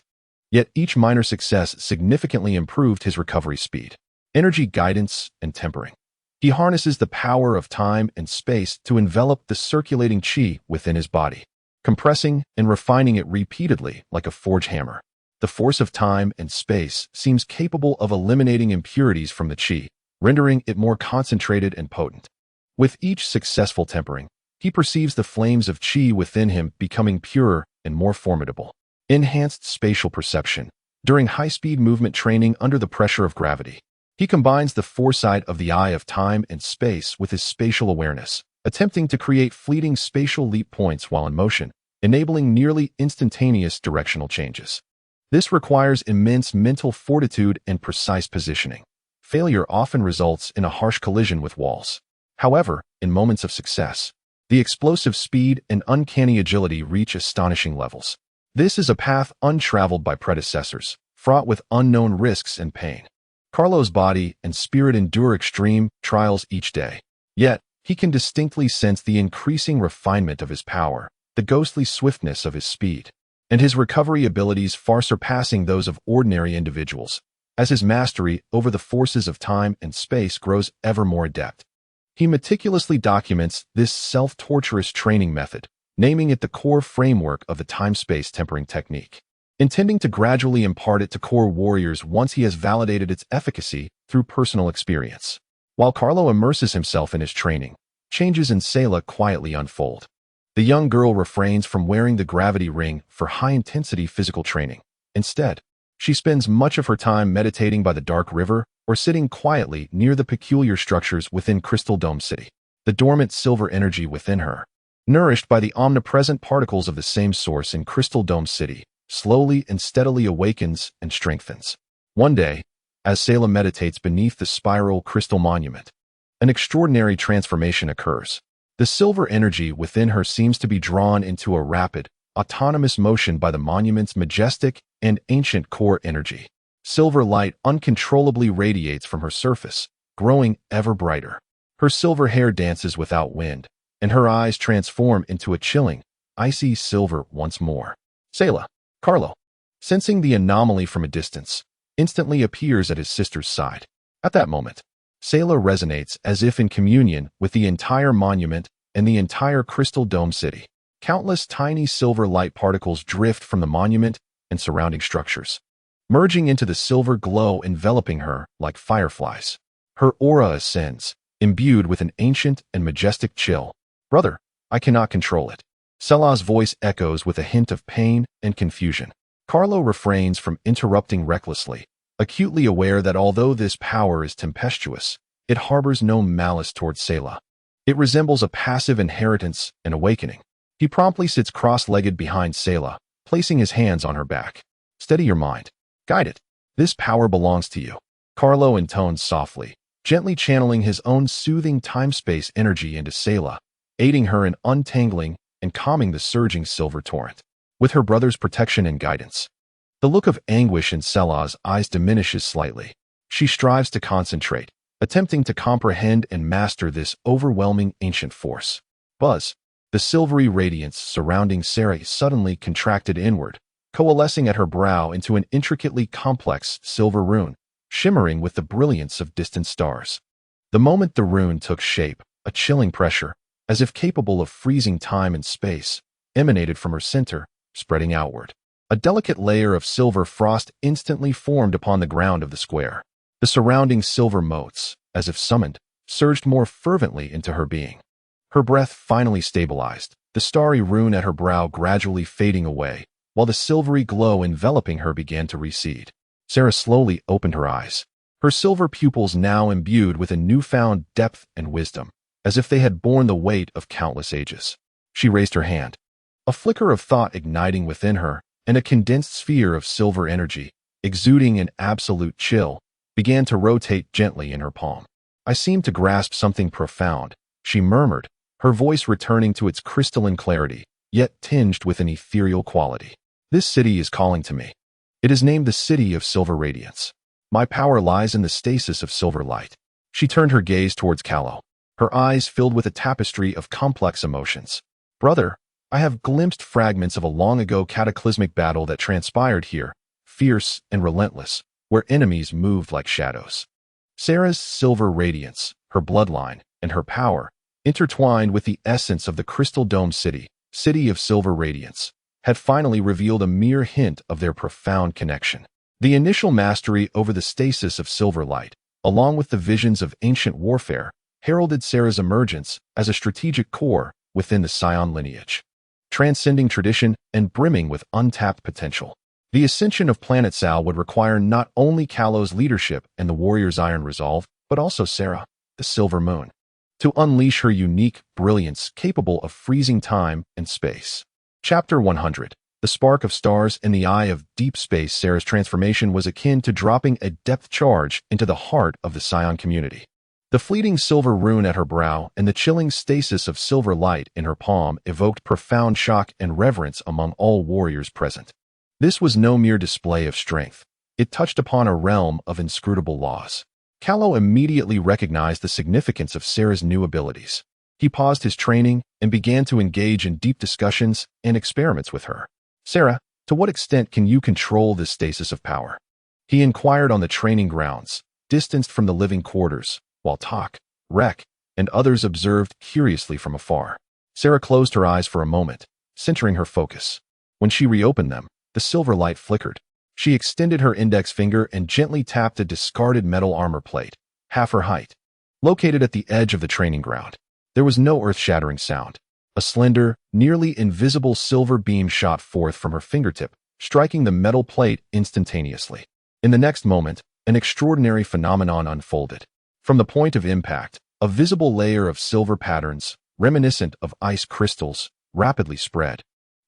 Yet each minor success significantly improved his recovery speed. Energy guidance and tempering. He harnesses the power of time and space to envelop the circulating chi within his body, compressing and refining it repeatedly like a forge hammer. The force of time and space seems capable of eliminating impurities from the chi, rendering it more concentrated and potent. With each successful tempering, he perceives the flames of chi within him becoming purer and more formidable. Enhanced spatial perception. During high-speed movement training under the pressure of gravity, he combines the foresight of the eye of time and space with his spatial awareness, attempting to create fleeting spatial leap points while in motion, enabling nearly instantaneous directional changes. This requires immense mental fortitude and precise positioning. Failure often results in a harsh collision with walls. However, in moments of success, the explosive speed and uncanny agility reach astonishing levels. This is a path untraveled by predecessors, fraught with unknown risks and pain. Carlo's body and spirit endure extreme trials each day. Yet, he can distinctly sense the increasing refinement of his power, the ghostly swiftness of his speed, and his recovery abilities far surpassing those of ordinary individuals, as his mastery over the forces of time and space grows ever more adept. He meticulously documents this self-torturous training method, naming it the core framework of the time-space tempering technique, intending to gradually impart it to core warriors once he has validated its efficacy through personal experience. While Carlo immerses himself in his training, changes in Sela quietly unfold. The young girl refrains from wearing the gravity ring for high-intensity physical training. Instead, she spends much of her time meditating by the dark river or sitting quietly near the peculiar structures within Crystal Dome City. The dormant silver energy within her, nourished by the omnipresent particles of the same source in Crystal Dome City, slowly and steadily awakens and strengthens. One day, as Sela meditates beneath the spiral crystal monument, an extraordinary transformation occurs. The silver energy within her seems to be drawn into a rapid, autonomous motion by the monument's majestic and ancient core energy. Silver light uncontrollably radiates from her surface, growing ever brighter. Her silver hair dances without wind, and her eyes transform into a chilling, icy silver once more. Sela, Carlo, sensing the anomaly from a distance, instantly appears at his sister's side. At that moment, Sela resonates as if in communion with the entire monument and the entire Crystal Dome City. Countless tiny silver light particles drift from the monument and surrounding structures, merging into the silver glow enveloping her like fireflies. Her aura ascends, imbued with an ancient and majestic chill. "Brother, I cannot control it." Sela's voice echoes with a hint of pain and confusion. Carlo refrains from interrupting recklessly, acutely aware that although this power is tempestuous, it harbors no malice towards Sela. It resembles a passive inheritance and awakening. He promptly sits cross-legged behind Sela, placing his hands on her back. Steady your mind. Guide it. This power belongs to you. Carlo intones softly, gently channeling his own soothing time-space energy into Sela, aiding her in untangling and calming the surging silver torrent. With her brother's protection and guidance, the look of anguish in Sela's eyes diminishes slightly. She strives to concentrate, attempting to comprehend and master this overwhelming ancient force. Buzz. The silvery radiance surrounding Sera suddenly contracted inward, coalescing at her brow into an intricately complex silver rune, shimmering with the brilliance of distant stars. The moment the rune took shape, a chilling pressure, as if capable of freezing time and space, emanated from her center, spreading outward. A delicate layer of silver frost instantly formed upon the ground of the square. The surrounding silver motes, as if summoned, surged more fervently into her being. Her breath finally stabilized, the starry rune at her brow gradually fading away, while the silvery glow enveloping her began to recede. Sera slowly opened her eyes, her silver pupils now imbued with a newfound depth and wisdom, as if they had borne the weight of countless ages. She raised her hand, a flicker of thought igniting within her, and a condensed sphere of silver energy, exuding an absolute chill, began to rotate gently in her palm. I seemed to grasp something profound, she murmured, her voice returning to its crystalline clarity, yet tinged with an ethereal quality. This city is calling to me. It is named the City of Silver Radiance. My power lies in the stasis of silver light. She turned her gaze towards Callow, her eyes filled with a tapestry of complex emotions. Brother, I have glimpsed fragments of a long-ago cataclysmic battle that transpired here, fierce and relentless, where enemies moved like shadows. Sera's silver radiance, her bloodline, and her power, intertwined with the essence of the Crystal Dome City of Silver Radiance, had finally revealed a mere hint of their profound connection. The initial mastery over the stasis of silver light, along with the visions of ancient warfare, heralded Sera's emergence as a strategic core within the Scion lineage, transcending tradition and brimming with untapped potential. The ascension of Planet Sal would require not only Callow's leadership and the warrior's iron resolve, but also Sera, the Silver Moon, to unleash her unique brilliance capable of freezing time and space. Chapter 100. The spark of stars in the eye of deep space. Sera's transformation was akin to dropping a depth charge into the heart of the Scion community. The fleeting silver rune at her brow and the chilling stasis of silver light in her palm evoked profound shock and reverence among all warriors present. This was no mere display of strength. It touched upon a realm of inscrutable laws. Callow immediately recognized the significance of Sera's new abilities. He paused his training and began to engage in deep discussions and experiments with her. Sera, to what extent can you control this stasis of power? He inquired on the training grounds, distanced from the living quarters, while Tak, Rek, and others observed curiously from afar. Sera closed her eyes for a moment, centering her focus. When she reopened them, the silver light flickered. She extended her index finger and gently tapped a discarded metal armor plate, half her height. Located at the edge of the training ground, there was no earth-shattering sound. A slender, nearly invisible silver beam shot forth from her fingertip, striking the metal plate instantaneously. In the next moment, an extraordinary phenomenon unfolded. From the point of impact, a visible layer of silver patterns, reminiscent of ice crystals, rapidly spread,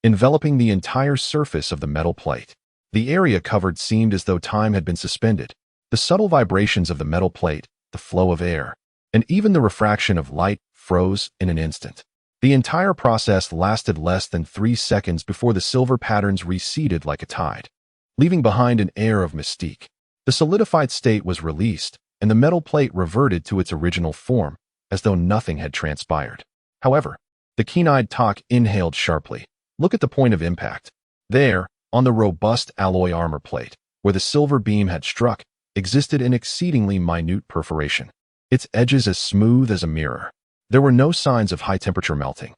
enveloping the entire surface of the metal plate. The area covered seemed as though time had been suspended. The subtle vibrations of the metal plate, the flow of air, and even the refraction of light froze in an instant. The entire process lasted less than 3 seconds before the silver patterns receded like a tide, leaving behind an air of mystique. The solidified state was released, and the metal plate reverted to its original form, as though nothing had transpired. However, the keen-eyed Tak inhaled sharply. Look at the point of impact. There, on the robust alloy armor plate, where the silver beam had struck, existed an exceedingly minute perforation, its edges as smooth as a mirror. There were no signs of high-temperature melting.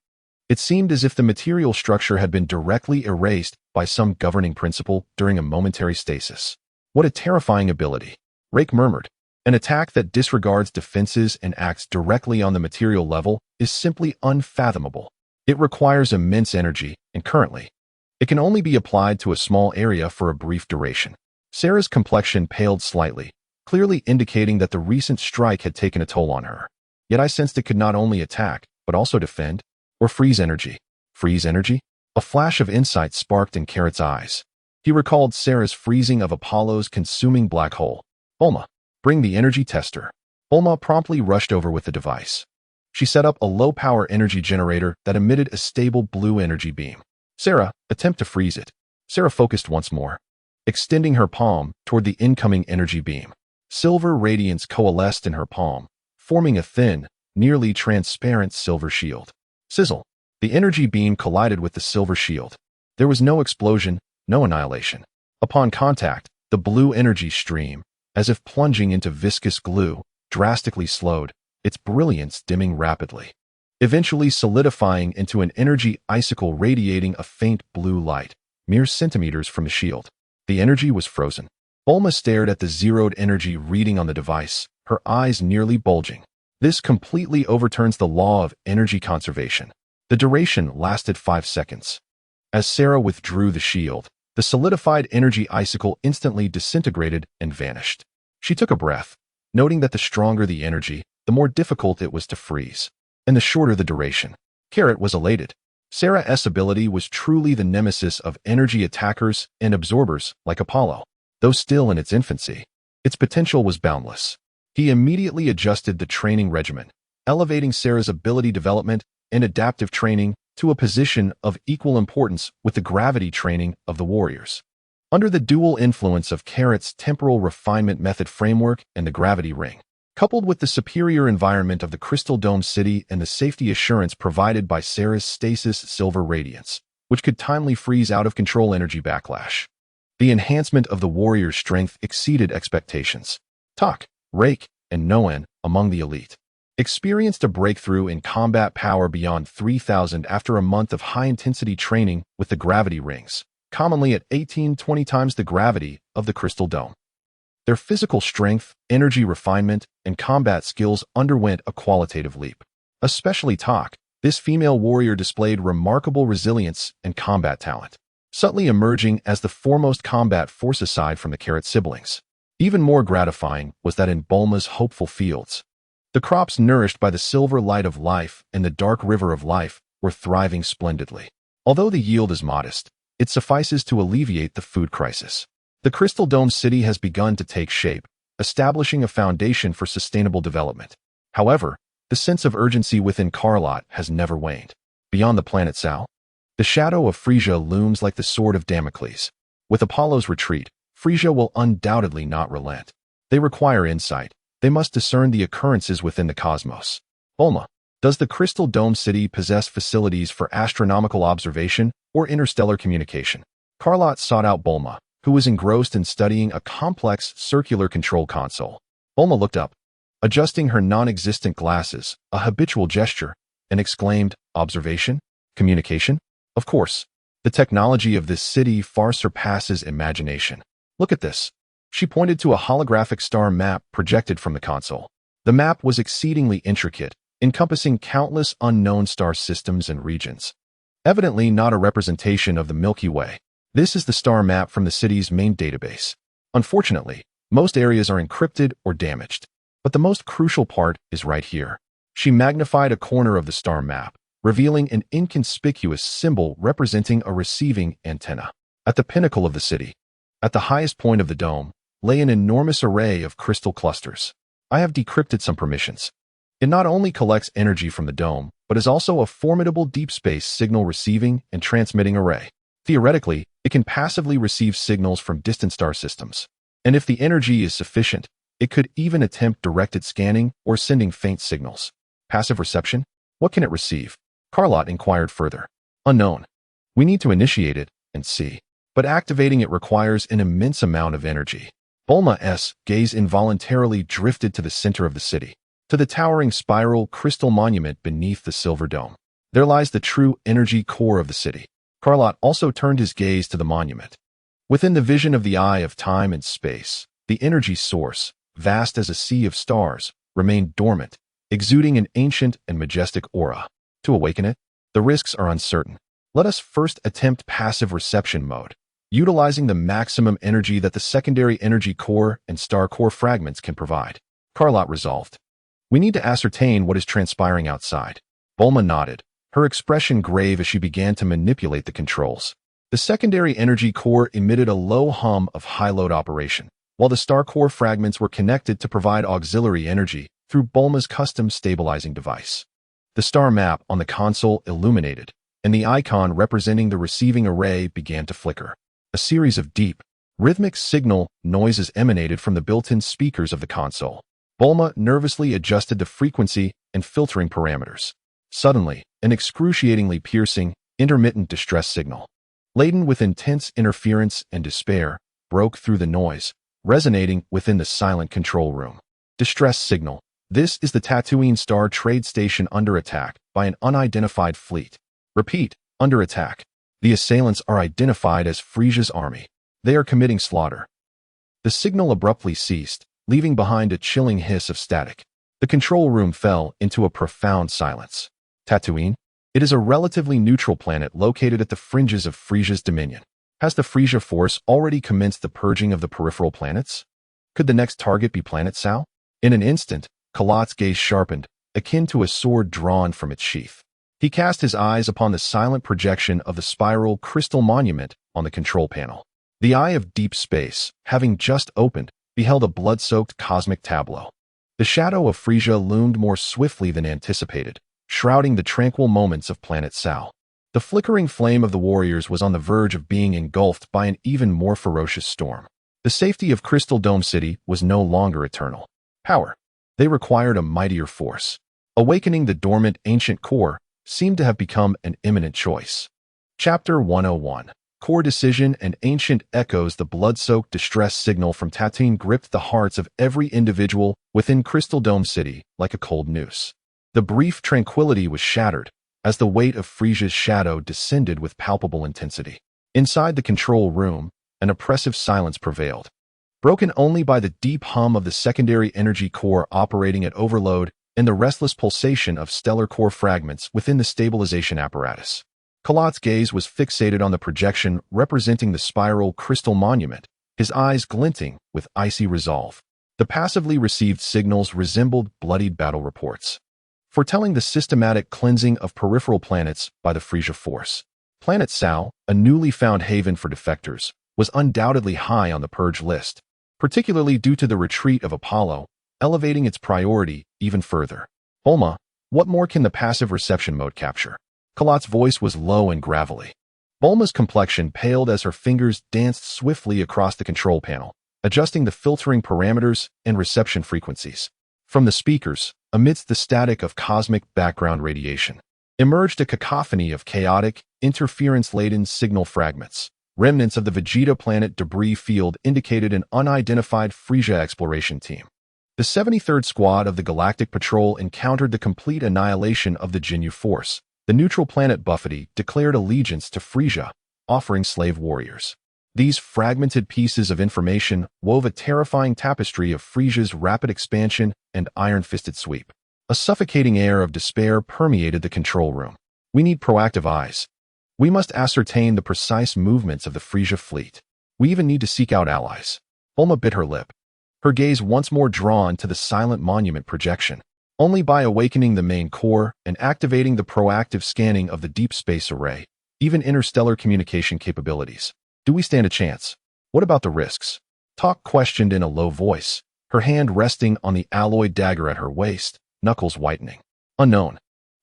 It seemed as if the material structure had been directly erased by some governing principle during a momentary stasis. What a terrifying ability, Rake murmured. An attack that disregards defenses and acts directly on the material level is simply unfathomable. It requires immense energy, and currently, It can only be applied to a small area for a brief duration. Sera's complexion paled slightly, clearly indicating that the recent strike had taken a toll on her. Yet I sensed it could not only attack, but also defend, or freeze energy. Freeze energy? A flash of insight sparked in Carrot's eyes. He recalled Sera's freezing of Apollo's consuming black hole. Bulma, bring the energy tester. Bulma promptly rushed over with the device. She set up a low-power energy generator that emitted a stable blue energy beam. Sera, attempt to freeze it. Sera focused once more, extending her palm toward the incoming energy beam. Silver radiance coalesced in her palm, forming a thin, nearly transparent silver shield. Sizzle. The energy beam collided with the silver shield. There was no explosion, no annihilation. Upon contact, the blue energy stream, as if plunging into viscous glue, drastically slowed, its brilliance dimming rapidly, eventually solidifying into an energy icicle radiating a faint blue light, mere centimeters from the shield. The energy was frozen. Bulma stared at the zeroed energy reading on the device, her eyes nearly bulging. This completely overturns the law of energy conservation. The duration lasted 5 seconds. As Sera withdrew the shield, the solidified energy icicle instantly disintegrated and vanished. She took a breath, noting that the stronger the energy, the more difficult it was to freeze, and the shorter the duration. Carrot was elated. Sera's ability was truly the nemesis of energy attackers and absorbers like Apollo. Though still in its infancy, its potential was boundless. He immediately adjusted the training regimen, elevating Sera's ability development and adaptive training to a position of equal importance with the gravity training of the warriors. Under the dual influence of Carrot's temporal refinement method framework and the gravity ring, coupled with the superior environment of the Crystal Dome City and the safety assurance provided by Sera's stasis silver radiance, which could timely freeze out-of-control energy backlash, the enhancement of the warrior's strength exceeded expectations. Tak, Rake, and Noen, among the elite, experienced a breakthrough in combat power beyond 3,000 after a month of high-intensity training with the gravity rings, commonly at 18-20 times the gravity of the Crystal Dome. Their physical strength, energy refinement, and combat skills underwent a qualitative leap. Especially Tak, this female warrior displayed remarkable resilience and combat talent, subtly emerging as the foremost combat force aside from the Carrot siblings. Even more gratifying was that in Bulma's hopeful fields, the crops nourished by the silver light of life and the dark river of life were thriving splendidly. Although the yield is modest, it suffices to alleviate the food crisis. The Crystal Dome City has begun to take shape, establishing a foundation for sustainable development. However, the sense of urgency within Carlot has never waned. Beyond the planet Sao, the shadow of Frieza looms like the sword of Damocles. With Apollo's retreat, Frieza will undoubtedly not relent. They require insight. They must discern the occurrences within the cosmos. Bulma, does the Crystal Dome City possess facilities for astronomical observation or interstellar communication? Carlot sought out Bulma, who was engrossed in studying a complex circular control console. Bulma looked up, adjusting her non-existent glasses, a habitual gesture, and exclaimed, "Observation? Communication? Of course. The technology of this city far surpasses imagination. Look at this." She pointed to a holographic star map projected from the console. The map was exceedingly intricate, encompassing countless unknown star systems and regions. Evidently not a representation of the Milky Way. This is the star map from the city's main database. Unfortunately, most areas are encrypted or damaged. But the most crucial part is right here. She magnified a corner of the star map, revealing an inconspicuous symbol representing a receiving antenna. At the pinnacle of the city, at the highest point of the dome, lay an enormous array of crystal clusters. I have decrypted some permissions. It not only collects energy from the dome, but is also a formidable deep space signal receiving and transmitting array. Theoretically, it can passively receive signals from distant star systems. And if the energy is sufficient, it could even attempt directed scanning or sending faint signals. Passive reception? What can it receive? Carlot inquired further. Unknown. We need to initiate it and see. But activating it requires an immense amount of energy. Bulma's gaze involuntarily drifted to the center of the city, to the towering spiral crystal monument beneath the silver dome. There lies the true energy core of the city. Carlot also turned his gaze to the monument. Within the vision of the eye of time and space, the energy source, vast as a sea of stars, remained dormant, exuding an ancient and majestic aura. To awaken it, the risks are uncertain. Let us first attempt passive reception mode, utilizing the maximum energy that the secondary energy core and star core fragments can provide. Carlot resolved. We need to ascertain what is transpiring outside. Bulma nodded, her expression grave as she began to manipulate the controls. The secondary energy core emitted a low hum of high-load operation, while the star core fragments were connected to provide auxiliary energy through Bulma's custom stabilizing device. The star map on the console illuminated, and the icon representing the receiving array began to flicker. A series of deep, rhythmic signal noises emanated from the built-in speakers of the console. Bulma nervously adjusted the frequency and filtering parameters. Suddenly, an excruciatingly piercing, intermittent distress signal, laden with intense interference and despair, broke through the noise, resonating within the silent control room. Distress signal. This is the Tatooine Star Trade Station under attack by an unidentified fleet. Repeat, under attack. The assailants are identified as Frieza's army. They are committing slaughter. The signal abruptly ceased, leaving behind a chilling hiss of static. The control room fell into a profound silence. Tatooine? It is a relatively neutral planet located at the fringes of Frieza's dominion. Has the Frieza force already commenced the purging of the peripheral planets? Could the next target be Planet Sao? In an instant, Kalot's gaze sharpened, akin to a sword drawn from its sheath. He cast his eyes upon the silent projection of the spiral crystal monument on the control panel. The eye of deep space, having just opened, beheld a blood-soaked cosmic tableau. The shadow of Frieza loomed more swiftly than anticipated, shrouding the tranquil moments of Planet Sao. The flickering flame of the warriors was on the verge of being engulfed by an even more ferocious storm. The safety of Crystal Dome City was no longer eternal. Power. They required a mightier force. Awakening the dormant ancient core seemed to have become an imminent choice. Chapter 101. Core Decision and Ancient Echoes. The blood-soaked distress signal from Tatooine gripped the hearts of every individual within Crystal Dome City like a cold noose. The brief tranquility was shattered as the weight of Frieza's shadow descended with palpable intensity. Inside the control room, an oppressive silence prevailed, broken only by the deep hum of the secondary energy core operating at overload and the restless pulsation of stellar core fragments within the stabilization apparatus. Kalot's gaze was fixated on the projection representing the spiral crystal monument, his eyes glinting with icy resolve. The passively received signals resembled bloodied battle reports, foretelling the systematic cleansing of peripheral planets by the Frieza force. Planet Sao, a newly found haven for defectors, was undoubtedly high on the purge list, particularly due to the retreat of Apollo, elevating its priority even further. Bulma, what more can the passive reception mode capture? Kalot's voice was low and gravelly. Bulma's complexion paled as her fingers danced swiftly across the control panel, adjusting the filtering parameters and reception frequencies. From the speakers, amidst the static of cosmic background radiation, emerged a cacophony of chaotic, interference-laden signal fragments. Remnants of the Vegeta planet debris field indicated an unidentified Frieza exploration team. The 73rd Squad of the Galactic Patrol encountered the complete annihilation of the Jinyu force. The neutral planet Buffety declared allegiance to Frieza, offering slave warriors. These fragmented pieces of information wove a terrifying tapestry of Frieza's rapid expansion and iron-fisted sweep. A suffocating air of despair permeated the control room. We need proactive eyes. We must ascertain the precise movements of the Frieza fleet. We even need to seek out allies. Bulma bit her lip, her gaze once more drawn to the silent monument projection. Only by awakening the main core and activating the proactive scanning of the deep space array, even interstellar communication capabilities, do we stand a chance. What about the risks? Talk questioned in a low voice, her hand resting on the alloy dagger at her waist, knuckles whitening. Unknown.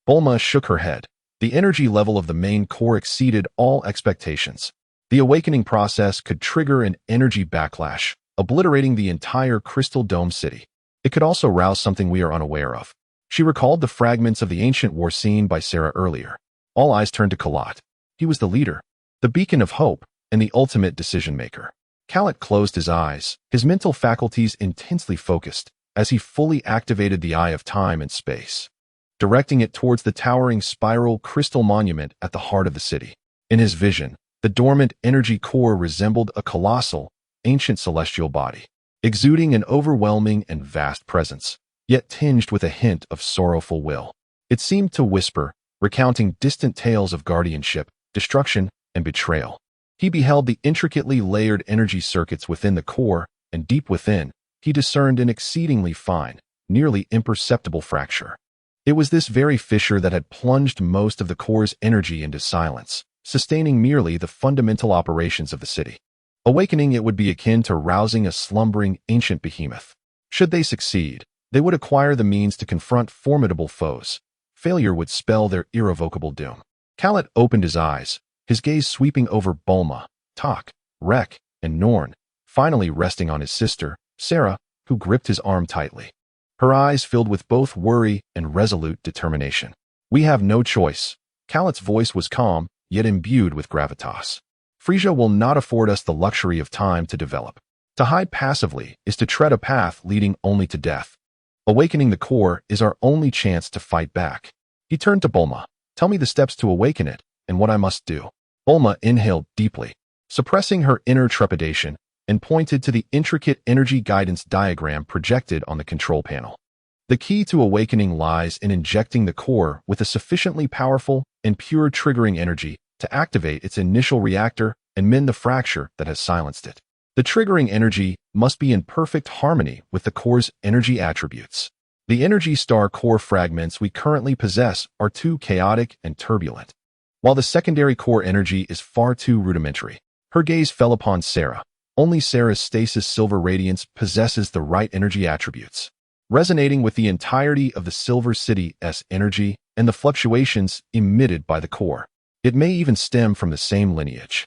Bulma shook her head. The energy level of the main core exceeded all expectations. The awakening process could trigger an energy backlash, obliterating the entire Crystal Dome City. It could also rouse something we are unaware of. She recalled the fragments of the ancient war seen by Sera earlier. All eyes turned to Kalot. He was the leader, the beacon of hope, and the ultimate decision-maker. Kalot closed his eyes, his mental faculties intensely focused, as he fully activated the Eye of Time and Space, directing it towards the towering spiral crystal monument at the heart of the city. In his vision, the dormant energy core resembled a colossal, ancient celestial body, exuding an overwhelming and vast presence, yet tinged with a hint of sorrowful will. It seemed to whisper, recounting distant tales of guardianship, destruction, and betrayal. He beheld the intricately layered energy circuits within the core, and deep within, he discerned an exceedingly fine, nearly imperceptible fracture. It was this very fissure that had plunged most of the core's energy into silence, sustaining merely the fundamental operations of the city. Awakening it would be akin to rousing a slumbering ancient behemoth. Should they succeed, they would acquire the means to confront formidable foes. Failure would spell their irrevocable doom. Khaled opened his eyes, his gaze sweeping over Bulma, Tak, Rek, and Norn, finally resting on his sister, Sera, who gripped his arm tightly. Her eyes filled with both worry and resolute determination. "We have no choice." Khaled's voice was calm, yet imbued with gravitas. "Frieza will not afford us the luxury of time to develop. To hide passively is to tread a path leading only to death. Awakening the core is our only chance to fight back." He turned to Bulma. "Tell me the steps to awaken it, and what I must do." Bulma inhaled deeply, suppressing her inner trepidation, and pointed to the intricate energy guidance diagram projected on the control panel. The key to awakening lies in injecting the core with a sufficiently powerful and pure triggering energy to activate its initial reactor and mend the fracture that has silenced it. The triggering energy must be in perfect harmony with the core's energy attributes. The energy star core fragments we currently possess are too chaotic and turbulent, while the secondary core energy is far too rudimentary. Her gaze fell upon Sera. Only Sera's stasis silver radiance possesses the right energy attributes, resonating with the entirety of the Silver City's energy and the fluctuations emitted by the core. It may even stem from the same lineage.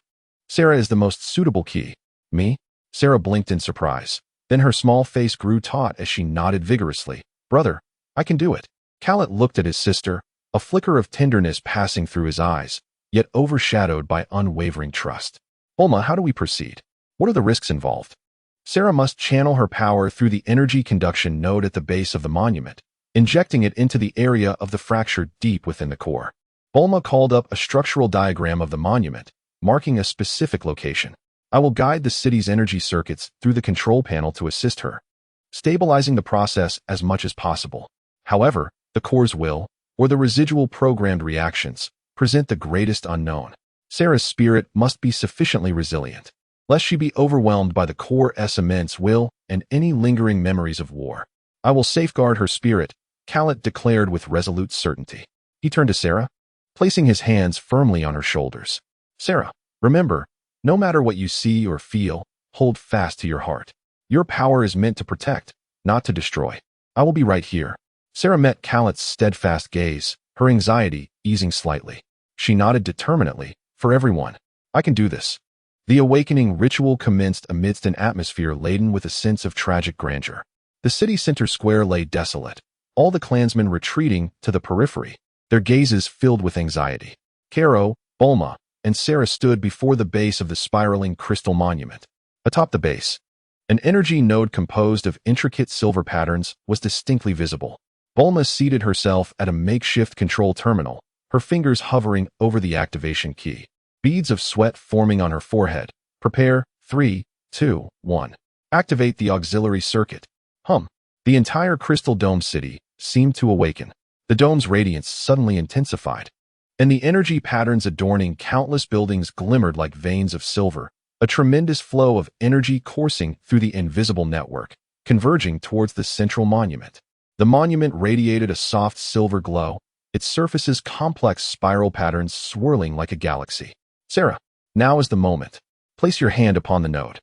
Sera is the most suitable key. Me? Sera blinked in surprise. Then her small face grew taut as she nodded vigorously. "Brother, I can do it." Khaled looked at his sister, a flicker of tenderness passing through his eyes, yet overshadowed by unwavering trust. "Bulma, how do we proceed? What are the risks involved?" Sera must channel her power through the energy conduction node at the base of the monument, injecting it into the area of the fracture deep within the core. Bulma called up a structural diagram of the monument, marking a specific location. "I will guide the city's energy circuits through the control panel to assist her, stabilizing the process as much as possible. However, the core's will, or the residual programmed reactions, present the greatest unknown. Sera's spirit must be sufficiently resilient, lest she be overwhelmed by the core's immense will and any lingering memories of war. I will safeguard her spirit," Khaled declared with resolute certainty. He turned to Sera, placing his hands firmly on her shoulders. "Sera, remember, no matter what you see or feel, hold fast to your heart. Your power is meant to protect, not to destroy. I will be right here." Sera met Khaled's steadfast gaze, her anxiety easing slightly. She nodded determinedly. "For everyone, I can do this." The awakening ritual commenced amidst an atmosphere laden with a sense of tragic grandeur. The city center square lay desolate, all the clansmen retreating to the periphery, their gazes filled with anxiety. Karo, Bulma, and Sera stood before the base of the spiraling crystal monument. Atop the base, an energy node composed of intricate silver patterns was distinctly visible. Bulma seated herself at a makeshift control terminal, her fingers hovering over the activation key. Beads of sweat forming on her forehead. "Prepare, 3, 2, 1. Activate the auxiliary circuit." The entire crystal dome city seemed to awaken. The dome's radiance suddenly intensified, and the energy patterns adorning countless buildings glimmered like veins of silver, a tremendous flow of energy coursing through the invisible network, converging towards the central monument. The monument radiated a soft silver glow, its surface's complex spiral patterns swirling like a galaxy. "Sera, now is the moment. Place your hand upon the node.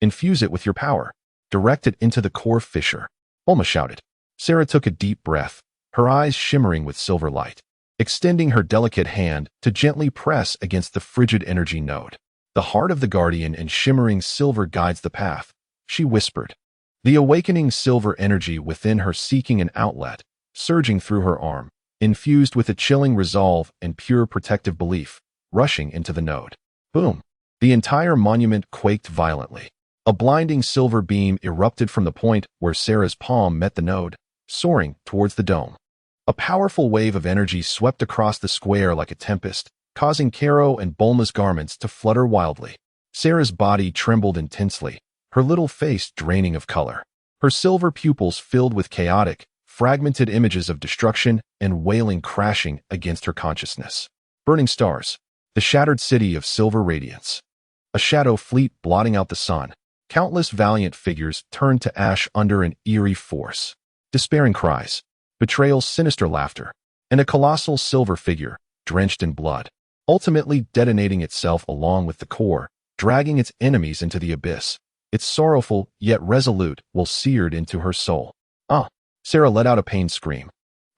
Infuse it with your power. Direct it into the core fissure," Bulma shouted. Sera took a deep breath, her eyes shimmering with silver light, extending her delicate hand to gently press against the frigid energy node. "The heart of the guardian and shimmering silver guides the path," she whispered. The awakening silver energy within her seeking an outlet, surging through her arm, infused with a chilling resolve and pure protective belief, rushing into the node. Boom! The entire monument quaked violently. A blinding silver beam erupted from the point where Sera's palm met the node, soaring towards the dome. A powerful wave of energy swept across the square like a tempest, causing Karo and Bulma's garments to flutter wildly. Sera's body trembled intensely, her little face draining of color. Her silver pupils filled with chaotic, fragmented images of destruction and wailing crashing against her consciousness. Burning stars. The shattered city of silver radiance. A shadow fleet blotting out the sun. Countless valiant figures turned to ash under an eerie force. Despairing cries, betrayal, sinister laughter, and a colossal silver figure, drenched in blood, ultimately detonating itself along with the core, dragging its enemies into the abyss. Its sorrowful, yet resolute, will seared into her soul. Ah! Sera let out a pained scream,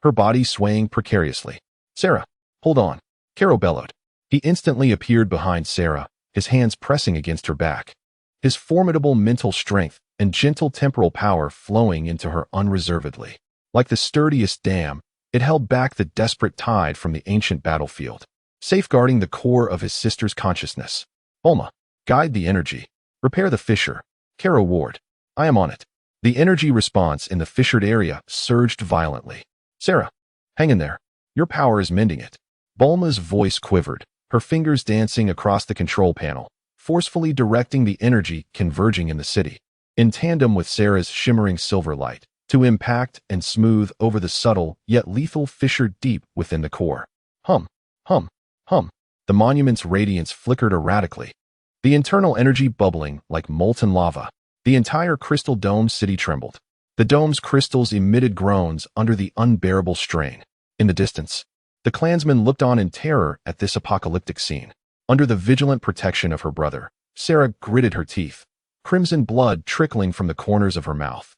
her body swaying precariously. Sera, hold on, Karo bellowed. He instantly appeared behind Sera, his hands pressing against her back. His formidable mental strength and gentle temporal power flowing into her unreservedly. Like the sturdiest dam, it held back the desperate tide from the ancient battlefield, safeguarding the core of his sister's consciousness. Bulma, guide the energy. Repair the fissure. Karo ward. I am on it. The energy response in the fissured area surged violently. Sera, hang in there. Your power is mending it. Bulma's voice quivered, her fingers dancing across the control panel, forcefully directing the energy converging in the city, in tandem with Sera's shimmering silver light, to impact and smooth over the subtle yet lethal fissure deep within the core. Hum, hum, hum. The monument's radiance flickered erratically, the internal energy bubbling like molten lava. The entire crystal dome city trembled. The dome's crystals emitted groans under the unbearable strain. In the distance, the clansmen looked on in terror at this apocalyptic scene. Under the vigilant protection of her brother, Sera gritted her teeth, crimson blood trickling from the corners of her mouth.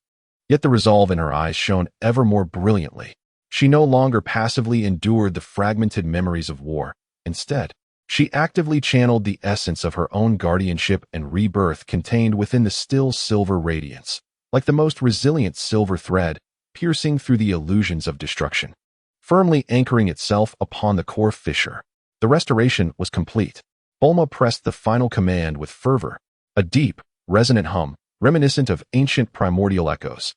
Yet the resolve in her eyes shone ever more brilliantly. She no longer passively endured the fragmented memories of war. Instead, she actively channeled the essence of her own guardianship and rebirth contained within the still silver radiance, like the most resilient silver thread, piercing through the illusions of destruction, firmly anchoring itself upon the core fissure. The restoration was complete. Bulma pressed the final command with fervor. A deep, resonant hum, reminiscent of ancient primordial echoes,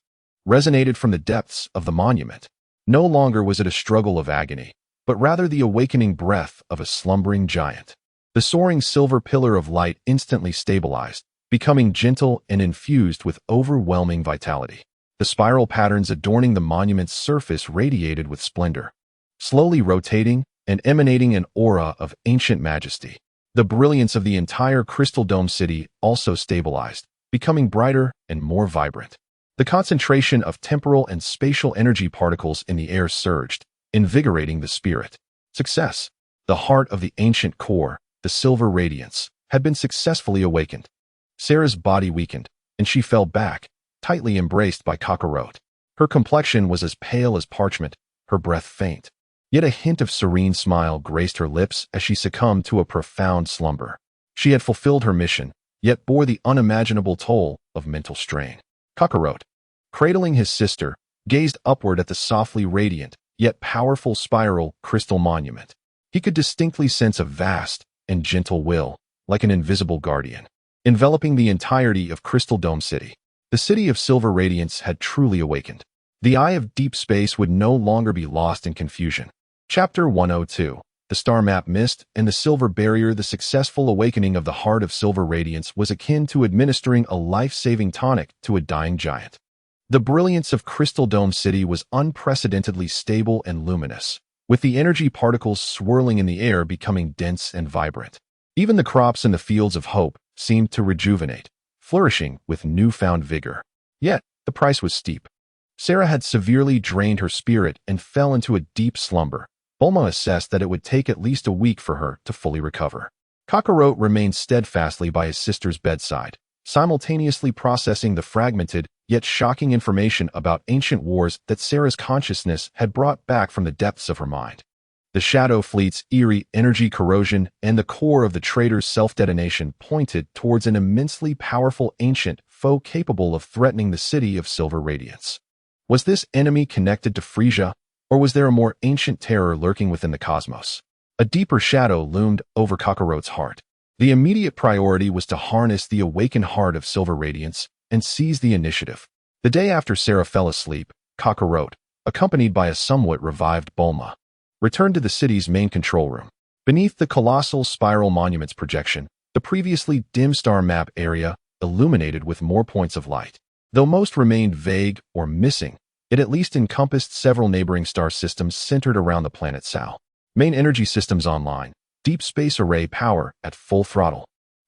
resonated from the depths of the monument. No longer was it a struggle of agony, but rather the awakening breath of a slumbering giant. The soaring silver pillar of light instantly stabilized, becoming gentle and infused with overwhelming vitality. The spiral patterns adorning the monument's surface radiated with splendor, slowly rotating and emanating an aura of ancient majesty. The brilliance of the entire crystal dome city also stabilized, becoming brighter and more vibrant. The concentration of temporal and spatial energy particles in the air surged, invigorating the spirit. Success. The heart of the ancient core, the silver radiance, had been successfully awakened. Sera's body weakened, and she fell back, tightly embraced by Kakarot. Her complexion was as pale as parchment, her breath faint. Yet a hint of serene smile graced her lips as she succumbed to a profound slumber. She had fulfilled her mission, yet bore the unimaginable toll of mental strain. Kakarot, cradling his sister, gazed upward at the softly radiant, yet powerful spiral crystal monument. He could distinctly sense a vast and gentle will, like an invisible guardian, enveloping the entirety of Crystal Dome City. The city of silver radiance had truly awakened. The eye of deep space would no longer be lost in confusion. Chapter 102. The star map missed and the silver barrier. The successful awakening of the heart of silver radiance was akin to administering a life-saving tonic to a dying giant. The brilliance of Crystal Dome City was unprecedentedly stable and luminous, with the energy particles swirling in the air becoming dense and vibrant. Even the crops in the fields of hope seemed to rejuvenate, flourishing with newfound vigor. Yet, the price was steep. Sera had severely drained her spirit and fell into a deep slumber. Bulma assessed that it would take at least a week for her to fully recover. Kakarot remained steadfastly by his sister's bedside, simultaneously processing the fragmented yet shocking information about ancient wars that Sera's consciousness had brought back from the depths of her mind. The Shadow Fleet's eerie energy corrosion and the core of the traitor's self-detonation pointed towards an immensely powerful ancient foe capable of threatening the city of silver radiance. Was this enemy connected to Frieza, or was there a more ancient terror lurking within the cosmos? A deeper shadow loomed over Kakarot's heart. The immediate priority was to harness the awakened heart of silver radiance and seize the initiative. The day after Sera fell asleep, Kakarot, accompanied by a somewhat revived Bulma, returned to the city's main control room. Beneath the colossal spiral monument's projection, the previously dim star map area illuminated with more points of light. Though most remained vague or missing, it at least encompassed several neighboring star systems centered around the planet Sao. Main energy systems online, deep space array power at full throttle.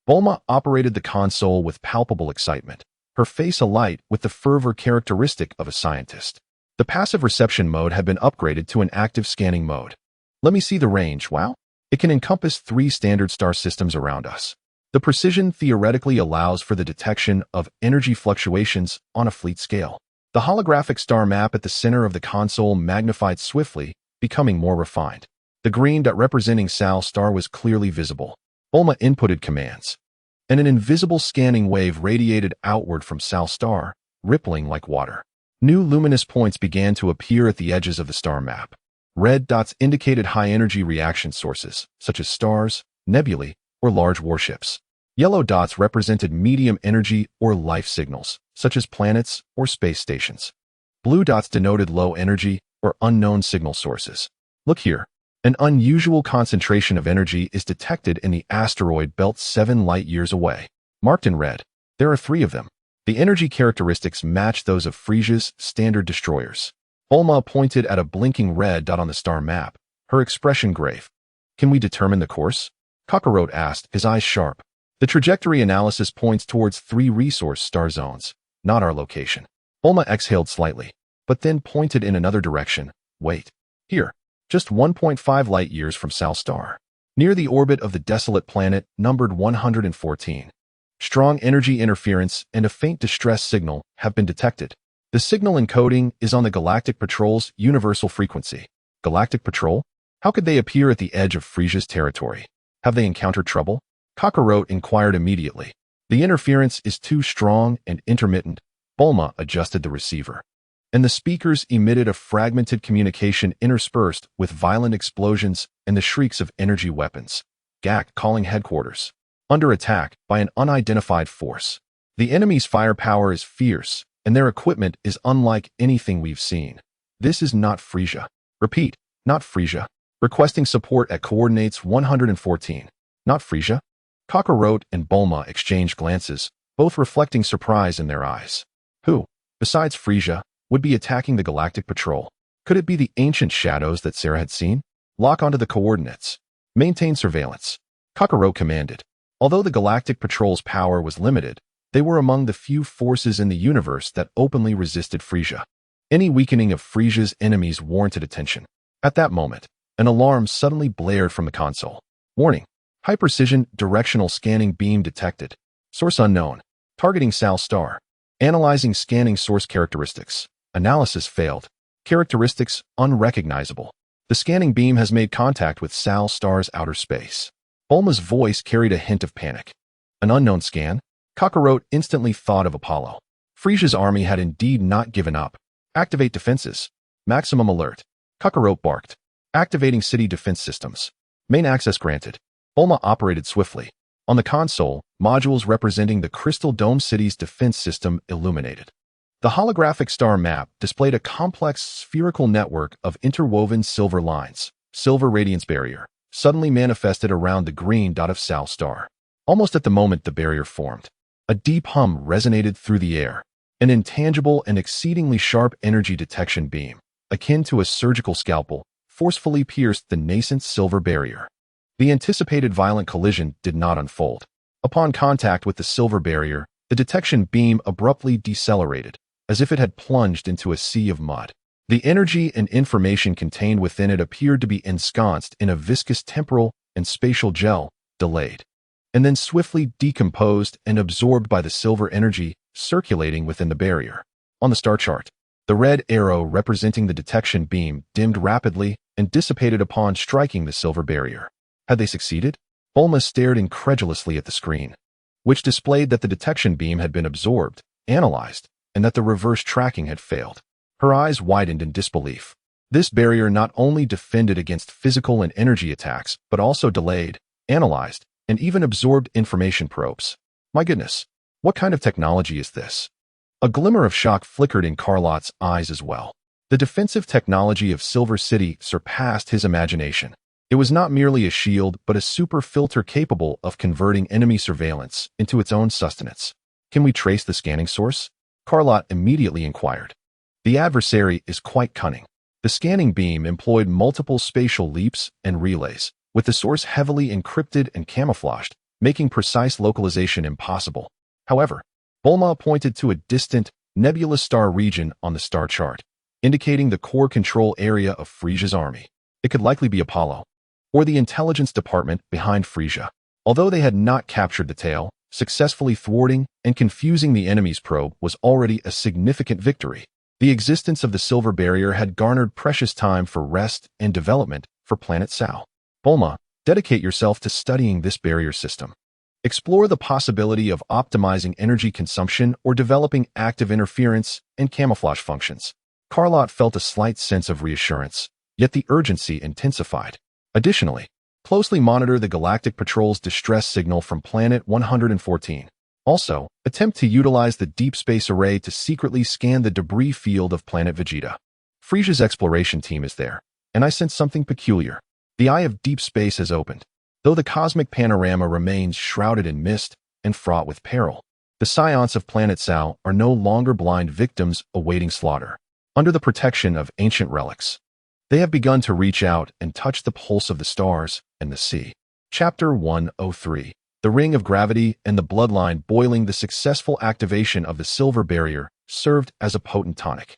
Bulma operated the console with palpable excitement, her face alight with the fervor characteristic of a scientist. The passive reception mode had been upgraded to an active scanning mode. Let me see the range, wow. It can encompass 3 standard star systems around us. The precision theoretically allows for the detection of energy fluctuations on a fleet scale. The holographic star map at the center of the console magnified swiftly, becoming more refined. The green dot representing Sal star was clearly visible. Bulma inputted commands, and an invisible scanning wave radiated outward from Sal star, rippling like water. New luminous points began to appear at the edges of the star map. Red dots indicated high-energy reaction sources, such as stars, nebulae, or large warships. Yellow dots represented medium energy or life signals, such as planets or space stations. Blue dots denoted low energy or unknown signal sources. Look here. An unusual concentration of energy is detected in the asteroid belt 7 light-years away. Marked in red, there are 3 of them. The energy characteristics match those of Frieza's standard destroyers. Bulma pointed at a blinking red dot on the star map, her expression grave. Can we determine the course? Kakarot asked, his eyes sharp. The trajectory analysis points towards 3 resource star zones, not our location. Bulma exhaled slightly, but then pointed in another direction. Wait. Here. Just 1.5 light-years from Sal star. Near the orbit of the desolate planet numbered 114. Strong energy interference and a faint distress signal have been detected. The signal encoding is on the Galactic Patrol's universal frequency. Galactic Patrol? How could they appear at the edge of Frieza's territory? Have they encountered trouble? Kakarot inquired immediately. The interference is too strong and intermittent. Bulma adjusted the receiver, and the speakers emitted a fragmented communication interspersed with violent explosions and the shrieks of energy weapons. Gak calling headquarters. Under attack by an unidentified force. The enemy's firepower is fierce, and their equipment is unlike anything we've seen. This is not Frieza. Repeat, not Frieza. Requesting support at coordinates 114. Not Frieza? Kakarot and Bulma exchanged glances, both reflecting surprise in their eyes. Who, besides Frieza, would be attacking the Galactic Patrol? Could it be the ancient shadows that Sera had seen? Lock onto the coordinates. Maintain surveillance. Kakarot commanded. Although the Galactic Patrol's power was limited, they were among the few forces in the universe that openly resisted Frieza. Any weakening of Frieza's enemies warranted attention. At that moment, an alarm suddenly blared from the console. Warning. High-precision directional scanning beam detected. Source unknown. Targeting Sal star. Analyzing scanning source characteristics. Analysis failed. Characteristics unrecognizable. The scanning beam has made contact with Sal star's outer space. Bulma's voice carried a hint of panic. An unknown scan? Kakarot instantly thought of Apollo. Frieza's army had indeed not given up. Activate defenses. Maximum alert. Kakarot barked. Activating city defense systems. Main access granted. Bulma operated swiftly. On the console, modules representing the Crystal Dome City's defense system illuminated. The holographic star map displayed a complex spherical network of interwoven silver lines. Silver radiance barrier suddenly manifested around the green dot of Sal star. Almost at the moment the barrier formed, a deep hum resonated through the air. An intangible and exceedingly sharp energy detection beam, akin to a surgical scalpel, forcefully pierced the nascent silver barrier. The anticipated violent collision did not unfold. Upon contact with the silver barrier, the detection beam abruptly decelerated, as if it had plunged into a sea of mud. The energy and information contained within it appeared to be ensconced in a viscous temporal and spatial gel, delayed, and then swiftly decomposed and absorbed by the silver energy circulating within the barrier. On the star chart, the red arrow representing the detection beam dimmed rapidly and dissipated upon striking the silver barrier. Had they succeeded? Bulma stared incredulously at the screen, which displayed that the detection beam had been absorbed, analyzed, and that the reverse tracking had failed. Her eyes widened in disbelief. This barrier not only defended against physical and energy attacks, but also delayed, analyzed, and even absorbed information probes. My goodness, what kind of technology is this? A glimmer of shock flickered in Carlot's eyes as well. The defensive technology of Silver City surpassed his imagination. It was not merely a shield, but a super filter capable of converting enemy surveillance into its own sustenance. Can we trace the scanning source? Carlot immediately inquired. The adversary is quite cunning. The scanning beam employed multiple spatial leaps and relays, with the source heavily encrypted and camouflaged, making precise localization impossible. However, Bulma pointed to a distant, nebulous star region on the star chart, indicating the core control area of Frieza's army. It could likely be Apollo, or the intelligence department behind Frieza. Although they had not captured the tail, successfully thwarting and confusing the enemy's probe was already a significant victory. The existence of the Silver Barrier had garnered precious time for rest and development for Planet Sao. Bulma, dedicate yourself to studying this barrier system. Explore the possibility of optimizing energy consumption or developing active interference and camouflage functions. Carlot felt a slight sense of reassurance, yet the urgency intensified. Additionally, closely monitor the Galactic Patrol's distress signal from Planet 114. Also, attempt to utilize the Deep Space Array to secretly scan the debris field of Planet Vegeta. Frieza's exploration team is there, and I sense something peculiar. The eye of deep space has opened. Though the cosmic panorama remains shrouded in mist and fraught with peril, the Saiyans of Planet Sao are no longer blind victims awaiting slaughter. Under the protection of ancient relics, they have begun to reach out and touch the pulse of the stars and the sea. Chapter 103. The Ring of Gravity and the Bloodline Boiling. The successful activation of the Silver Barrier served as a potent tonic,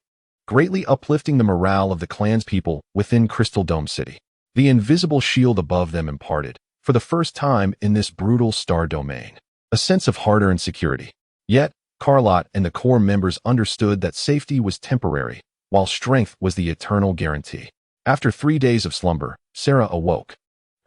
greatly uplifting the morale of the clanspeople within Crystal Dome City. The invisible shield above them imparted, for the first time in this brutal star domain, a sense of hard-earned security. Yet, Carlot and the core members understood that safety was temporary, while strength was the eternal guarantee. After 3 days of slumber, Sera awoke,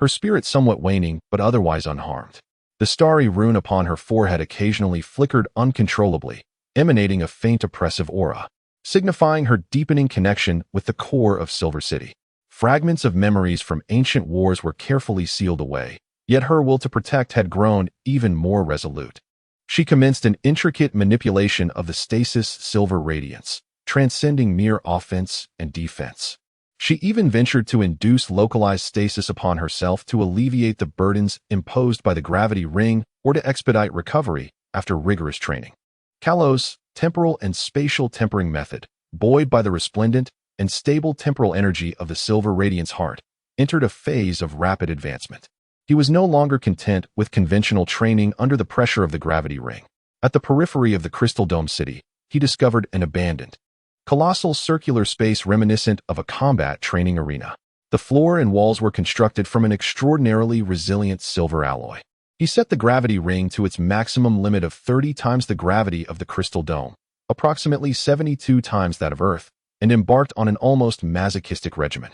her spirit somewhat waning but otherwise unharmed. The starry rune upon her forehead occasionally flickered uncontrollably, emanating a faint oppressive aura, signifying her deepening connection with the core of Silver City. Fragments of memories from ancient wars were carefully sealed away, yet her will to protect had grown even more resolute. She commenced an intricate manipulation of the stasis silver radiance, transcending mere offense and defense. She even ventured to induce localized stasis upon herself to alleviate the burdens imposed by the gravity ring or to expedite recovery after rigorous training. Kalos' temporal and spatial tempering method, buoyed by the resplendent and stable temporal energy of the silver radiance heart, entered a phase of rapid advancement. He was no longer content with conventional training under the pressure of the gravity ring. At the periphery of the Crystal Dome City, he discovered an abandoned, colossal circular space reminiscent of a combat training arena. The floor and walls were constructed from an extraordinarily resilient silver alloy. He set the gravity ring to its maximum limit of 30 times the gravity of the Crystal Dome, approximately 72 times that of Earth, and embarked on an almost masochistic regimen.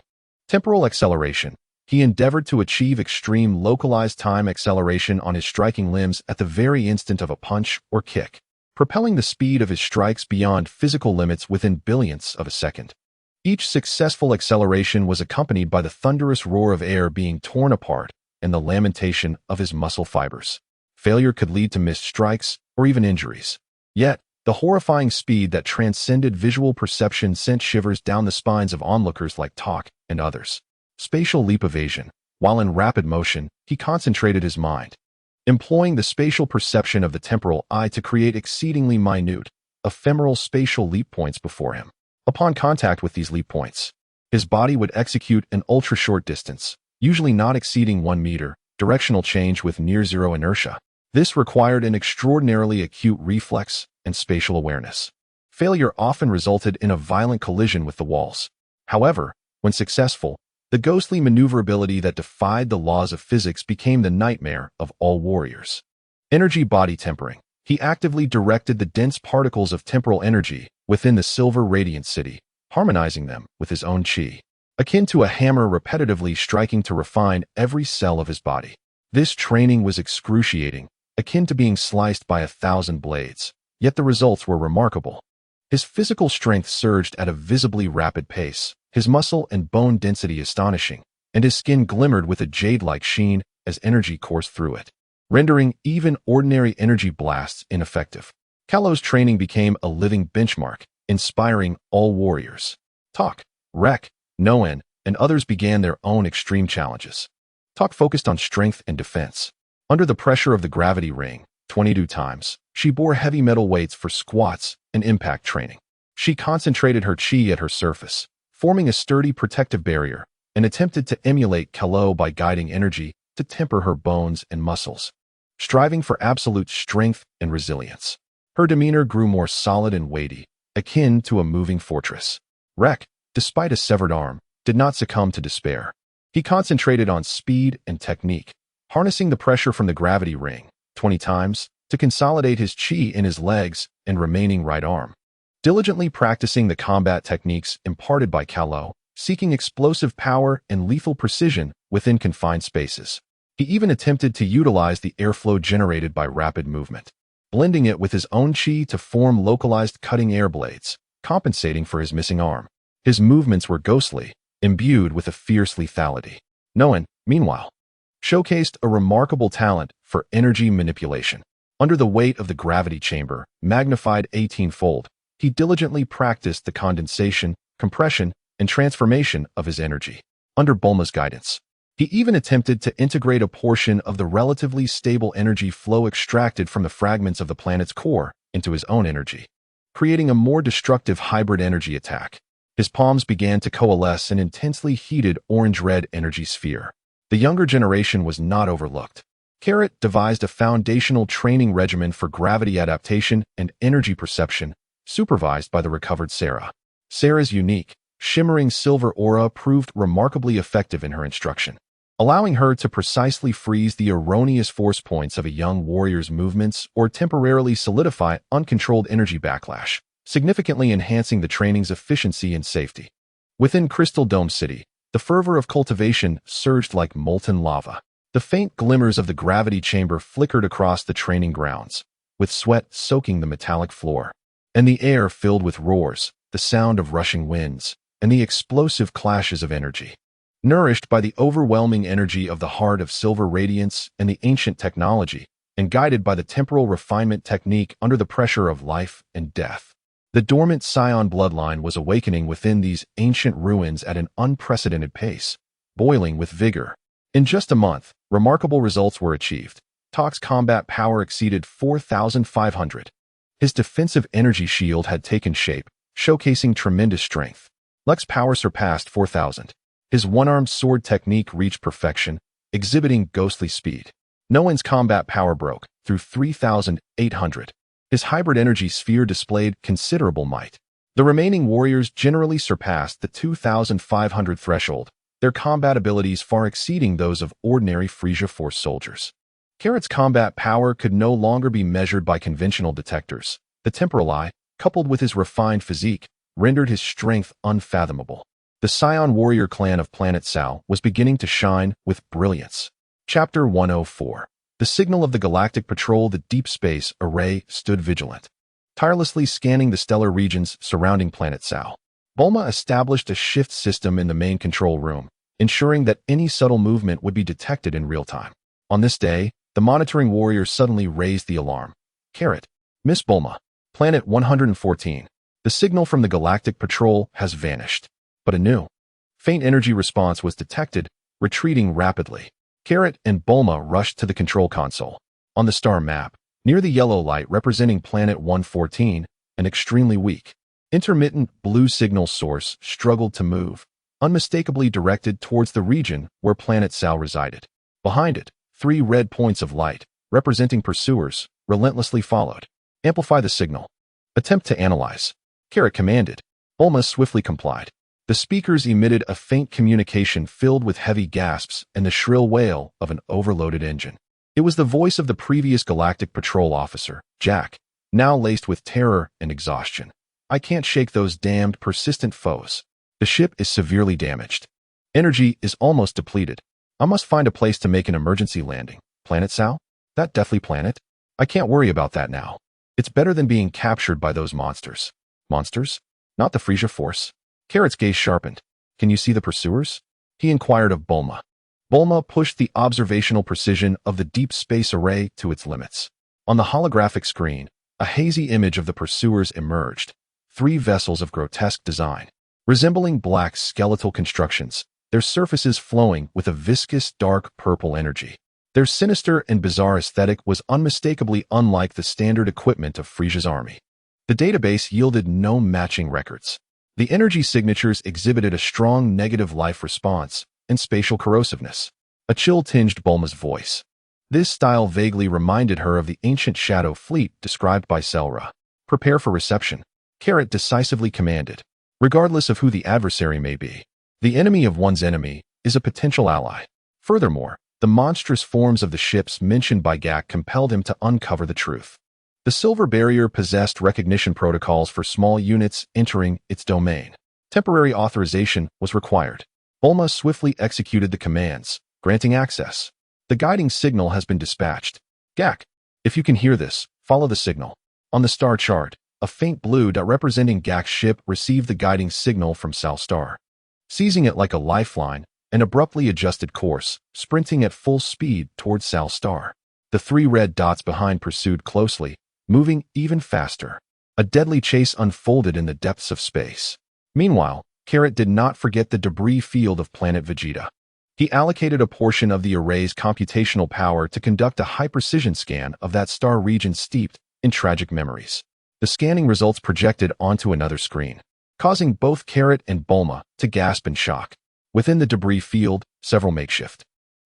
Temporal acceleration. He endeavored to achieve extreme localized time acceleration on his striking limbs at the very instant of a punch or kick, propelling the speed of his strikes beyond physical limits within billionths of a second. Each successful acceleration was accompanied by the thunderous roar of air being torn apart and the lamentation of his muscle fibers. Failure could lead to missed strikes or even injuries. Yet, the horrifying speed that transcended visual perception sent shivers down the spines of onlookers like Talk and others. Spatial leap evasion. While in rapid motion, he concentrated his mind, employing the spatial perception of the temporal eye to create exceedingly minute, ephemeral spatial leap points before him. Upon contact with these leap points, his body would execute an ultra-short distance, usually not exceeding 1 meter, directional change with near-zero inertia. This required an extraordinarily acute reflex and spatial awareness. Failure often resulted in a violent collision with the walls. However, when successful, the ghostly maneuverability that defied the laws of physics became the nightmare of all warriors. Energy body tempering. He actively directed the dense particles of temporal energy within the silver radiant city, harmonizing them with his own chi, akin to a hammer repetitively striking to refine every cell of his body. This training was excruciating, akin to being sliced by 1,000 blades, yet the results were remarkable. His physical strength surged at a visibly rapid pace, his muscle and bone density astonishing, and his skin glimmered with a jade-like sheen as energy coursed through it, rendering even ordinary energy blasts ineffective. Kalos' training became a living benchmark, inspiring all warriors. Talk, Rek, Noen, and others began their own extreme challenges. Talk focused on strength and defense. Under the pressure of the gravity ring, 22 times, she bore heavy metal weights for squats and impact training. She concentrated her chi at her surface, forming a sturdy protective barrier, and attempted to emulate Kalo by guiding energy to temper her bones and muscles, striving for absolute strength and resilience. Her demeanor grew more solid and weighty, akin to a moving fortress. Rek, despite a severed arm, did not succumb to despair. He concentrated on speed and technique, harnessing the pressure from the gravity ring 20 times to consolidate his chi in his legs and remaining right arm. Diligently practicing the combat techniques imparted by Kalo, seeking explosive power and lethal precision within confined spaces. He even attempted to utilize the airflow generated by rapid movement, blending it with his own chi to form localized cutting air blades, compensating for his missing arm. His movements were ghostly, imbued with a fierce lethality. Noan, meanwhile, showcased a remarkable talent for energy manipulation. Under the weight of the gravity chamber, magnified 18-fold, he diligently practiced the condensation, compression, and transformation of his energy. Under Bulma's guidance, he even attempted to integrate a portion of the relatively stable energy flow extracted from the fragments of the planet's core into his own energy, creating a more destructive hybrid energy attack. His palms began to coalesce an intensely heated orange-red energy sphere. The younger generation was not overlooked. Carrot devised a foundational training regimen for gravity adaptation and energy perception, supervised by the recovered Sera. Sera's unique, shimmering silver aura proved remarkably effective in her instruction, allowing her to precisely freeze the erroneous force points of a young warrior's movements or temporarily solidify uncontrolled energy backlash, significantly enhancing the training's efficiency and safety. Within Crystal Dome City, the fervor of cultivation surged like molten lava. The faint glimmers of the gravity chamber flickered across the training grounds, with sweat soaking the metallic floor, and the air filled with roars, the sound of rushing winds, and the explosive clashes of energy. Nourished by the overwhelming energy of the heart of silver radiance and the ancient technology, and guided by the temporal refinement technique under the pressure of life and death, the dormant scion bloodline was awakening within these ancient ruins at an unprecedented pace, boiling with vigor. In just a month, remarkable results were achieved. Tok's combat power exceeded 4,500. His defensive energy shield had taken shape, showcasing tremendous strength. Lek's power surpassed 4,000. His one-armed sword technique reached perfection, exhibiting ghostly speed. Noan's combat power broke through 3,800. His hybrid energy sphere displayed considerable might. The remaining warriors generally surpassed the 2,500 threshold, their combat abilities far exceeding those of ordinary Frieza Force soldiers. Carrot's combat power could no longer be measured by conventional detectors. The temporal eye, coupled with his refined physique, rendered his strength unfathomable. The Scion warrior clan of Planet Sao was beginning to shine with brilliance. Chapter 104. The signal of the Galactic Patrol, the Deep Space Array, stood vigilant, tirelessly scanning the stellar regions surrounding Planet Sao. Bulma established a shift system in the main control room, ensuring that any subtle movement would be detected in real time. On this day, the monitoring warrior suddenly raised the alarm. Carrot, Miss Bulma, Planet 114. The signal from the Galactic Patrol has vanished. But a new, faint energy response was detected, retreating rapidly. Carrot and Bulma rushed to the control console. On the star map, near the yellow light representing Planet 114, an extremely weak, intermittent blue signal source struggled to move, unmistakably directed towards the region where Planet Sao resided. Behind it, 3 red points of light, representing pursuers, relentlessly followed. Amplify the signal. Attempt to analyze. Carrot commanded. Bulma swiftly complied. The speakers emitted a faint communication filled with heavy gasps and the shrill wail of an overloaded engine. It was the voice of the previous Galactic Patrol officer, Jack, now laced with terror and exhaustion. I can't shake those damned persistent foes. The ship is severely damaged. Energy is almost depleted. I must find a place to make an emergency landing. Planet Sao? That deathly planet? I can't worry about that now. It's better than being captured by those monsters. Monsters? Not the Frieza Force. Carrot's gaze sharpened. Can you see the pursuers? He inquired of Bulma. Bulma pushed the observational precision of the deep space array to its limits. On the holographic screen, a hazy image of the pursuers emerged. 3 vessels of grotesque design, resembling black skeletal constructions, their surfaces flowing with a viscous dark purple energy. Their sinister and bizarre aesthetic was unmistakably unlike the standard equipment of Frieza's army. The database yielded no matching records. The energy signatures exhibited a strong negative life response and spatial corrosiveness. A chill tinged Bulma's voice. This style vaguely reminded her of the ancient shadow fleet described by Sera. Prepare for reception, Carrot decisively commanded. Regardless of who the adversary may be, the enemy of one's enemy is a potential ally. Furthermore, the monstrous forms of the ships mentioned by Gak compelled him to uncover the truth. The Silver Barrier possessed recognition protocols for small units entering its domain. Temporary authorization was required. Bulma swiftly executed the commands, granting access. The guiding signal has been dispatched. Gak, if you can hear this, follow the signal. On the star chart, a faint blue dot representing Gak's ship received the guiding signal from South Star. Seizing it like a lifeline, an abruptly adjusted course, sprinting at full speed towards South Star. The three red dots behind pursued closely, moving even faster. A deadly chase unfolded in the depths of space. Meanwhile, Carrot did not forget the debris field of Planet Vegeta. He allocated a portion of the array's computational power to conduct a high-precision scan of that star region steeped in tragic memories. The scanning results projected onto another screen, causing both Carrot and Bulma to gasp in shock. Within the debris field, several makeshift,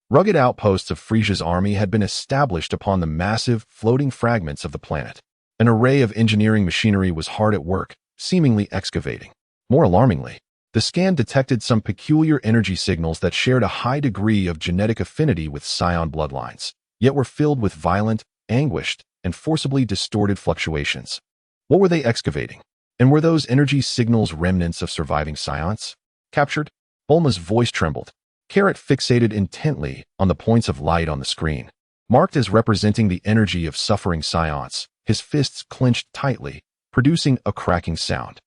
rugged outposts of Frieza's army had been established upon the massive, floating fragments of the planet. An array of engineering machinery was hard at work, seemingly excavating. More alarmingly, the scan detected some peculiar energy signals that shared a high degree of genetic affinity with scion bloodlines, yet were filled with violent, anguished, and forcibly distorted fluctuations. What were they excavating? And were those energy signals remnants of surviving scions? Captured? Bulma's voice trembled. Carrot fixated intently on the points of light on the screen, marked as representing the energy of suffering scions. His fists clenched tightly, producing a cracking sound.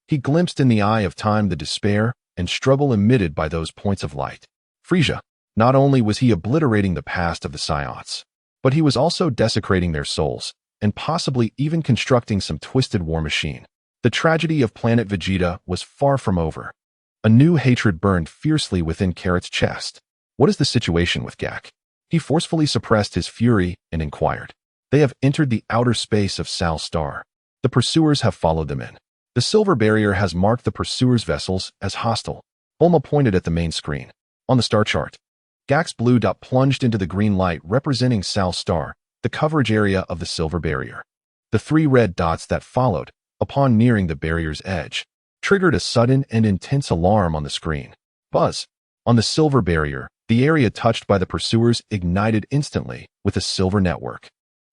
He glimpsed in the eye of time the despair and struggle emitted by those points of light. Frieza. Not only was he obliterating the past of the scions, but he was also desecrating their souls, and possibly even constructing some twisted war machine. The tragedy of Planet Vegeta was far from over. A new hatred burned fiercely within Carrot's chest. What is the situation with Gak? He forcefully suppressed his fury and inquired. They have entered the outer space of South Star. The pursuers have followed them in. The Silver Barrier has marked the pursuers' vessels as hostile. Bulma pointed at the main screen. On the star chart, Gak's blue dot plunged into the green light representing South Star, the coverage area of the Silver Barrier. The three red dots that followed, upon nearing the barrier's edge, triggered a sudden and intense alarm on the screen. Buzz. On the Silver Barrier, the area touched by the pursuers ignited instantly with a silver network.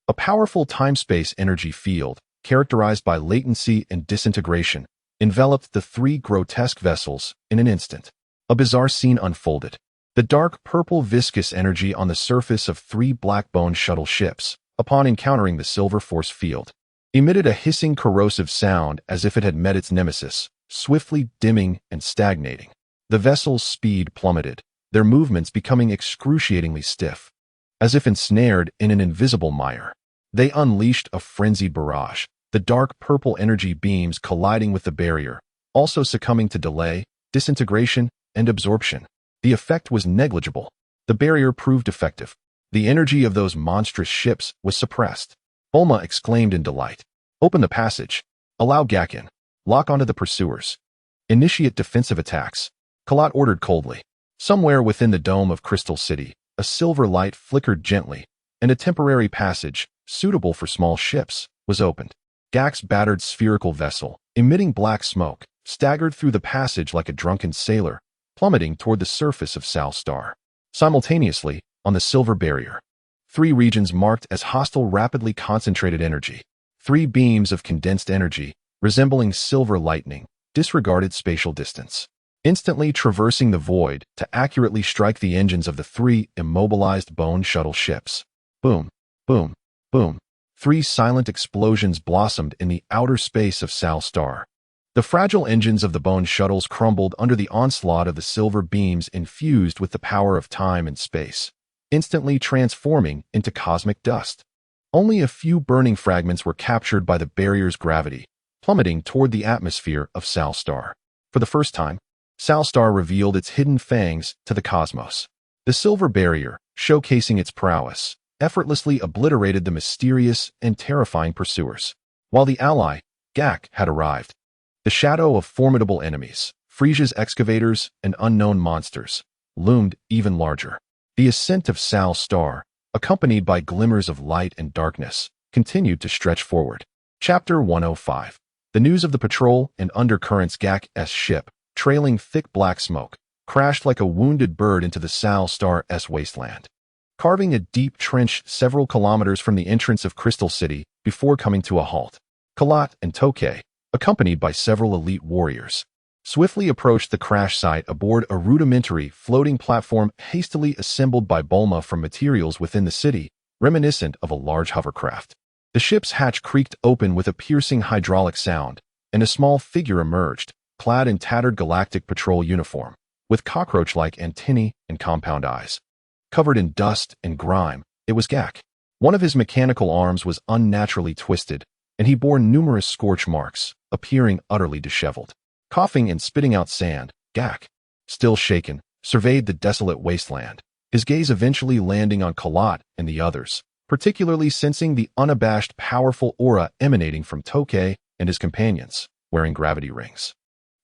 A powerful time-space energy field, characterized by latency and disintegration, enveloped the three grotesque vessels in an instant. A bizarre scene unfolded. The dark purple viscous energy on the surface of three black-bone shuttle ships, upon encountering the silver force field, emitted a hissing corrosive sound as if it had met its nemesis, swiftly dimming and stagnating. The vessel's speed plummeted, their movements becoming excruciatingly stiff. As if ensnared in an invisible mire, they unleashed a frenzied barrage, the dark purple energy beams colliding with the barrier, also succumbing to delay, disintegration, and absorption. The effect was negligible. The barrier proved effective. The energy of those monstrous ships was suppressed. Bulma exclaimed in delight. Open the passage. Allow Gak in. Lock onto the pursuers. Initiate defensive attacks. Kalat ordered coldly. Somewhere within the dome of Crystal City, a silver light flickered gently, and a temporary passage, suitable for small ships, was opened. Gak's battered spherical vessel, emitting black smoke, staggered through the passage like a drunken sailor, plummeting toward the surface of South Star. Simultaneously, on the Silver Barrier, three regions marked as hostile rapidly concentrated energy. Three beams of condensed energy, resembling silver lightning, disregarded spatial distance, instantly traversing the void to accurately strike the engines of the three immobilized bone shuttle ships. Boom, boom, boom. Three silent explosions blossomed in the outer space of South Star. The fragile engines of the bone shuttles crumbled under the onslaught of the silver beams infused with the power of time and space, instantly transforming into cosmic dust. Only a few burning fragments were captured by the barrier's gravity, plummeting toward the atmosphere of South Star. For the first time, South Star revealed its hidden fangs to the cosmos. The Silver Barrier, showcasing its prowess, effortlessly obliterated the mysterious and terrifying pursuers. While the ally, Gak, had arrived. The shadow of formidable enemies, Frieza's excavators and unknown monsters, loomed even larger. The ascent of Sal's star, accompanied by glimmers of light and darkness, continued to stretch forward. Chapter 105. The news of the patrol and undercurrents. Gak's ship, trailing thick black smoke, crashed like a wounded bird into the Sal Star's wasteland, carving a deep trench several kilometers from the entrance of Crystal City before coming to a halt. Kalat and Tokay, accompanied by several elite warriors, swiftly approached the crash site aboard a rudimentary floating platform hastily assembled by Bulma from materials within the city, reminiscent of a large hovercraft. The ship's hatch creaked open with a piercing hydraulic sound, and a small figure emerged, clad in tattered galactic patrol uniform, with cockroach-like antennae and compound eyes. Covered in dust and grime, it was Gak. One of his mechanical arms was unnaturally twisted, and he bore numerous scorch marks, appearing utterly disheveled. Coughing and spitting out sand, Gak, still shaken, surveyed the desolate wasteland, his gaze eventually landing on Kalat and the others, particularly sensing the unabashed powerful aura emanating from Tokay and his companions, wearing gravity rings,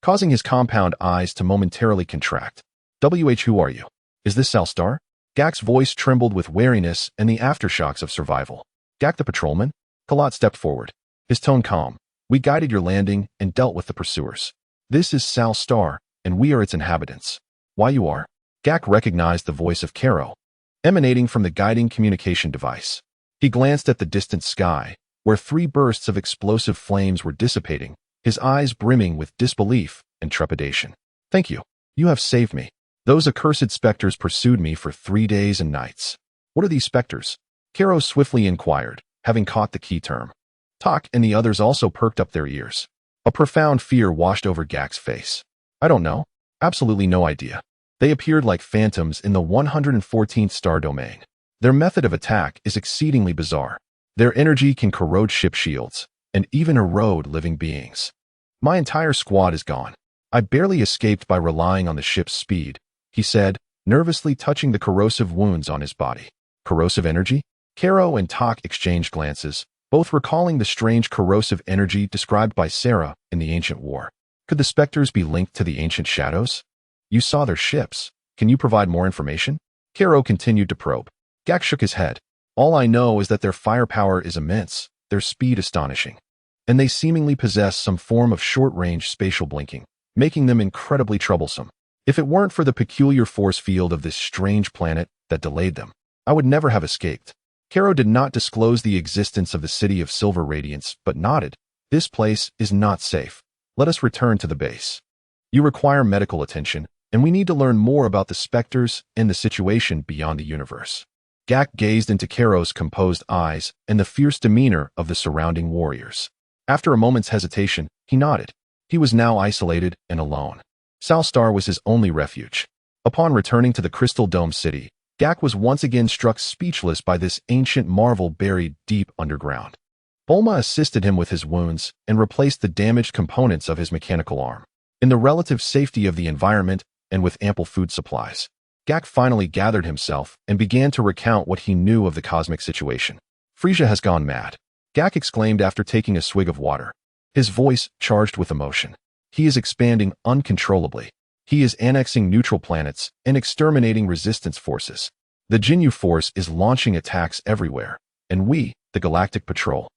causing his compound eyes to momentarily contract. Who are you? Is this Sal Star? Gak's voice trembled with wariness and the aftershocks of survival. Gak the patrolman? Kalat stepped forward, his tone calm. We guided your landing and dealt with the pursuers. This is Sal Star, and we are its inhabitants. Why you are? Gak recognized the voice of Karo, emanating from the guiding communication device. He glanced at the distant sky, where 3 bursts of explosive flames were dissipating, his eyes brimming with disbelief and trepidation. Thank you. You have saved me. Those accursed specters pursued me for 3 days and nights. What are these specters? Karo swiftly inquired, having caught the key term. Tak and the others also perked up their ears. A profound fear washed over Gak's face. I don't know. Absolutely no idea. They appeared like phantoms in the 114th star domain. Their method of attack is exceedingly bizarre. Their energy can corrode ship shields, and even erode living beings. My entire squad is gone. I barely escaped by relying on the ship's speed, he said, nervously touching the corrosive wounds on his body. Corrosive energy? Karo and Tak exchanged glances, both recalling the strange corrosive energy described by Sera in the ancient war. Could the specters be linked to the ancient shadows? You saw their ships. Can you provide more information? Karo continued to probe. Gak shook his head. All I know is that their firepower is immense, their speed astonishing, and they seemingly possess some form of short-range spatial blinking, making them incredibly troublesome. If it weren't for the peculiar force field of this strange planet that delayed them, I would never have escaped. Karo did not disclose the existence of the City of Silver Radiance, but nodded. This place is not safe. Let us return to the base. You require medical attention, and we need to learn more about the specters and the situation beyond the universe. Gak gazed into Karo's composed eyes and the fierce demeanor of the surrounding warriors. After a moment's hesitation, he nodded. He was now isolated and alone. Sal Star was his only refuge. Upon returning to the Crystal Dome City, Gak was once again struck speechless by this ancient marvel buried deep underground. Bulma assisted him with his wounds and replaced the damaged components of his mechanical arm. In the relative safety of the environment and with ample food supplies, Gak finally gathered himself and began to recount what he knew of the cosmic situation. Frieza has gone mad, Gak exclaimed after taking a swig of water, his voice charged with emotion. He is expanding uncontrollably. He is annexing neutral planets and exterminating resistance forces. The Jinyu force is launching attacks everywhere, and we, the Galactic Patrol,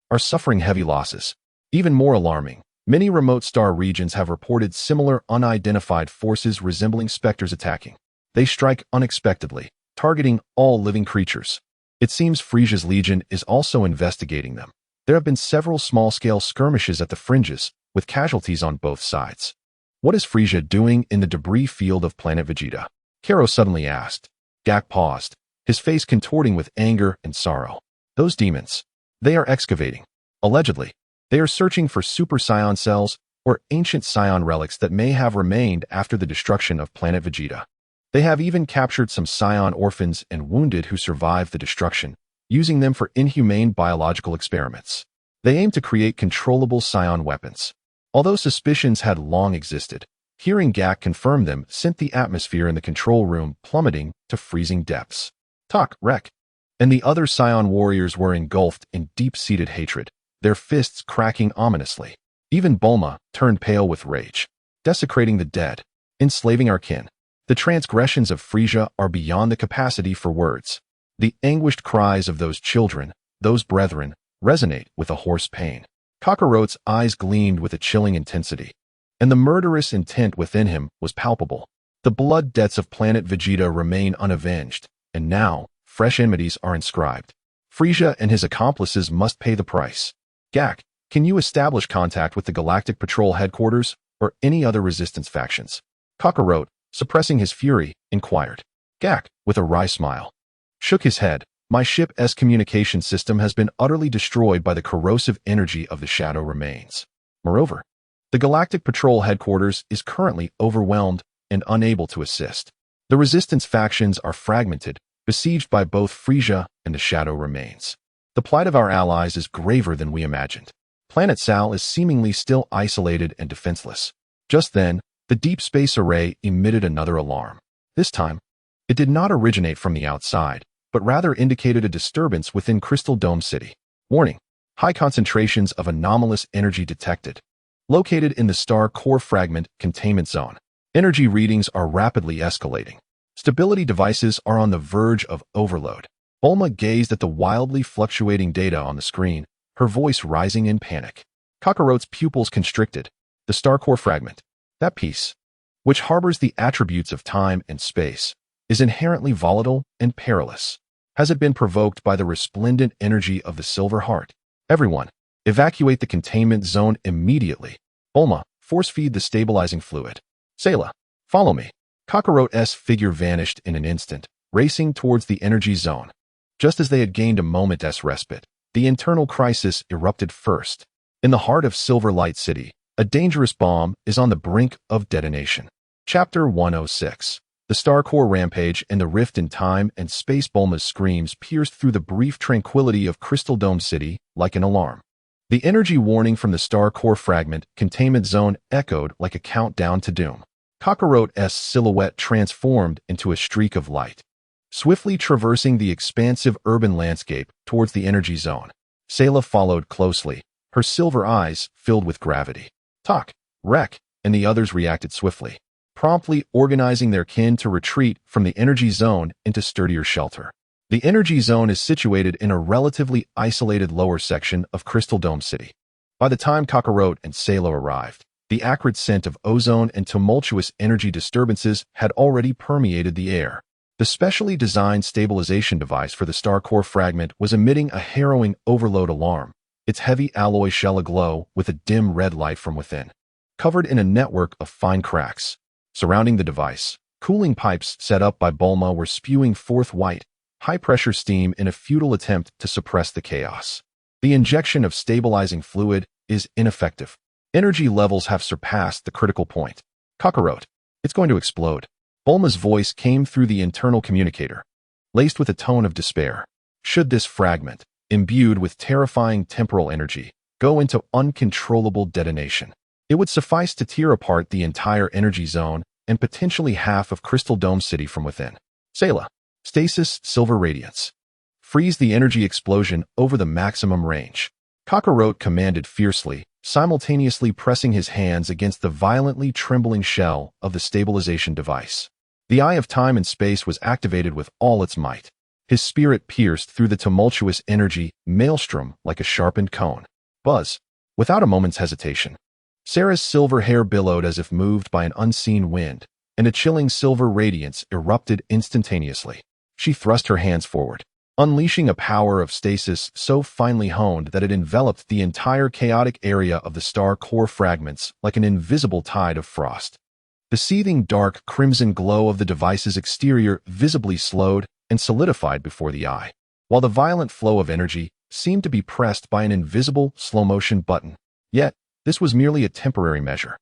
are suffering heavy losses. Even more alarming, many remote star regions have reported similar unidentified forces resembling specters attacking. They strike unexpectedly, targeting all living creatures. It seems Frieza's Legion is also investigating them. There have been several small-scale skirmishes at the fringes, with casualties on both sides. What is Frieza doing in the debris field of Planet Vegeta? Karo suddenly asked. Gak paused, his face contorting with anger and sorrow. Those demons. They are excavating. Allegedly, they are searching for super Scion cells or ancient Scion relics that may have remained after the destruction of Planet Vegeta. They have even captured some Scion orphans and wounded who survived the destruction, using them for inhumane biological experiments. They aim to create controllable Scion weapons. Although suspicions had long existed, hearing Gak confirm them sent the atmosphere in the control room plummeting to freezing depths. Tak, Rek, and the other Scion warriors were engulfed in deep-seated hatred, their fists cracking ominously. Even Bulma turned pale with rage. Desecrating the dead, enslaving our kin. The transgressions of Frieza are beyond the capacity for words. The anguished cries of those children, those brethren, resonate with a hoarse pain. Kakarot's eyes gleamed with a chilling intensity, and the murderous intent within him was palpable. The blood debts of Planet Vegeta remain unavenged, and now fresh enmities are inscribed. Frieza and his accomplices must pay the price. Gak, can you establish contact with the Galactic Patrol headquarters or any other resistance factions? Kakarot, suppressing his fury, inquired. Gak, with a wry smile, shook his head. My ship's communication system has been utterly destroyed by the corrosive energy of the shadow remains. Moreover, the Galactic Patrol headquarters is currently overwhelmed and unable to assist. The resistance factions are fragmented, besieged by both Frieza and the shadow remains. The plight of our allies is graver than we imagined. Planet Sal is seemingly still isolated and defenseless. Just then, the deep space array emitted another alarm. This time, it did not originate from the outside, but rather indicated a disturbance within Crystal Dome City. Warning: high concentrations of anomalous energy detected. Located in the star core fragment containment zone, energy readings are rapidly escalating. Stability devices are on the verge of overload. Bulma gazed at the wildly fluctuating data on the screen, her voice rising in panic. Kakarot's pupils constricted. The star core fragment, that piece, which harbors the attributes of time and space, is inherently volatile and perilous. Has it been provoked by the resplendent energy of the Silver Heart? Everyone, evacuate the containment zone immediately. Bulma, force-feed the stabilizing fluid. Sayla, follow me. Kakarot's figure vanished in an instant, racing towards the energy zone. Just as they had gained a moment's respite, the internal crisis erupted first. In the heart of Silver Light City, a dangerous bomb is on the brink of detonation. Chapter 106. The Star Core Rampage and the Rift in Time and Space. Bulma's screams pierced through the brief tranquility of Crystal Dome City like an alarm. The energy warning from the Star Core Fragment containment zone echoed like a countdown to doom. Kakarot's silhouette transformed into a streak of light, swiftly traversing the expansive urban landscape towards the energy zone. Sayla followed closely, her silver eyes filled with gravity. Tak, Rek, and the others reacted swiftly, promptly organizing their kin to retreat from the energy zone into sturdier shelter. The energy zone is situated in a relatively isolated lower section of Crystal Dome City. By the time Kakarot and Sayla arrived, the acrid scent of ozone and tumultuous energy disturbances had already permeated the air. The specially designed stabilization device for the Star Core Fragment was emitting a harrowing overload alarm, its heavy alloy shell aglow with a dim red light from within. Covered in a network of fine cracks surrounding the device, cooling pipes set up by Bulma were spewing forth white, high-pressure steam in a futile attempt to suppress the chaos. The injection of stabilizing fluid is ineffective. Energy levels have surpassed the critical point. Kakarot, it's going to explode. Bulma's voice came through the internal communicator, laced with a tone of despair. Should this fragment, imbued with terrifying temporal energy, go into uncontrollable detonation, it would suffice to tear apart the entire energy zone and potentially half of Crystal Dome City from within. Sayla, stasis silver radiance. Freeze the energy explosion over the maximum range. Kakarot commanded fiercely, simultaneously pressing his hands against the violently trembling shell of the stabilization device. The Eye of Time and Space was activated with all its might. His spirit pierced through the tumultuous energy maelstrom like a sharpened cone. Buzz, without a moment's hesitation. Sera's silver hair billowed as if moved by an unseen wind, and a chilling silver radiance erupted instantaneously. She thrust her hands forward, unleashing a power of stasis so finely honed that it enveloped the entire chaotic area of the star core fragments like an invisible tide of frost. The seething dark crimson glow of the device's exterior visibly slowed and solidified before the eye, while the violent flow of energy seemed to be pressed by an invisible slow-motion button. Yet, this was merely a temporary measure.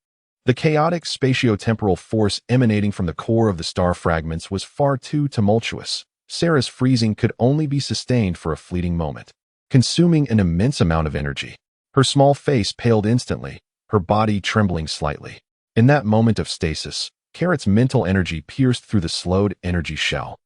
The chaotic spatio-temporal force emanating from the core of the star fragments was far too tumultuous. Sera's freezing could only be sustained for a fleeting moment, consuming an immense amount of energy. Her small face paled instantly, her body trembling slightly. In that moment of stasis, Carrot's mental energy pierced through the slowed energy shell,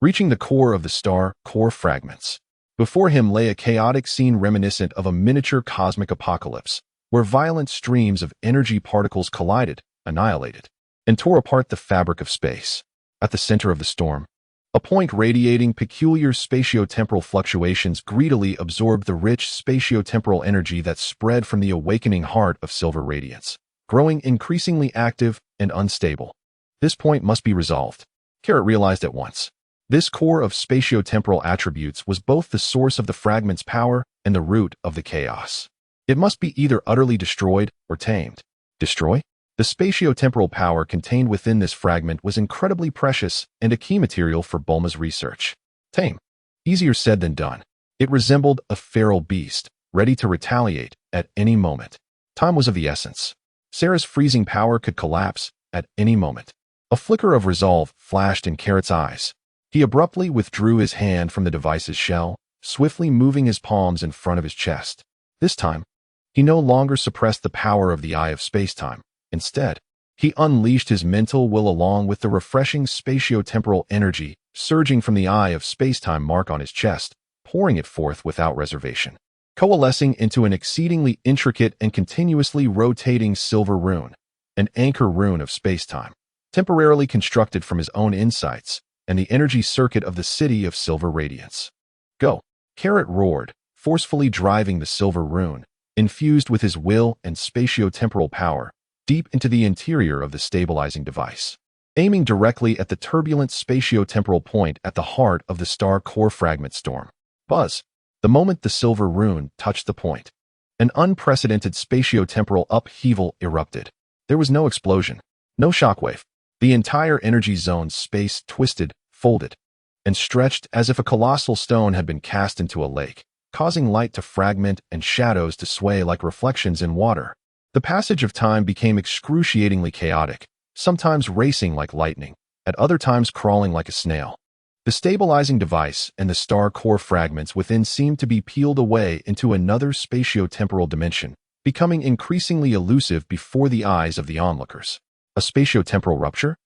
reaching the core of the star core fragments. Before him lay a chaotic scene reminiscent of a miniature cosmic apocalypse. where violent streams of energy particles collided, annihilated, and tore apart the fabric of space. At the center of the storm, a point radiating peculiar spatiotemporal fluctuations greedily absorbed the rich spatiotemporal energy that spread from the awakening heart of silver radiance, growing increasingly active and unstable. This point must be resolved, Carrot realized at once. This core of spatiotemporal attributes was both the source of the fragment's power and the root of the chaos. It must be either utterly destroyed or tamed. Destroy? The spatiotemporal power contained within this fragment was incredibly precious and a key material for Bulma's research. Tame. Easier said than done. It resembled a feral beast, ready to retaliate at any moment. Time was of the essence. Sera's freezing power could collapse at any moment. A flicker of resolve flashed in Carrot's eyes. He abruptly withdrew his hand from the device's shell, swiftly moving his palms in front of his chest. This time, he no longer suppressed the power of the Eye of Spacetime. Instead, he unleashed his mental will along with the refreshing spatiotemporal energy surging from the Eye of Spacetime mark on his chest, pouring it forth without reservation, coalescing into an exceedingly intricate and continuously rotating silver rune, an anchor rune of spacetime, temporarily constructed from his own insights and the energy circuit of the city of silver radiance. Go! Carrot roared, forcefully driving the silver rune, infused with his will and spatiotemporal power, deep into the interior of the stabilizing device, aiming directly at the turbulent spatiotemporal point at the heart of the star core fragment storm. Buzz! The moment the silver rune touched the point, an unprecedented spatiotemporal upheaval erupted. There was no explosion, no shockwave. The entire energy zone's space twisted, folded, and stretched as if a colossal stone had been cast into a lake, causing light to fragment and shadows to sway like reflections in water. The passage of time became excruciatingly chaotic, sometimes racing like lightning, at other times crawling like a snail. The stabilizing device and the star core fragments within seemed to be peeled away into another spatiotemporal dimension, becoming increasingly elusive before the eyes of the onlookers. A spatiotemporal rupture?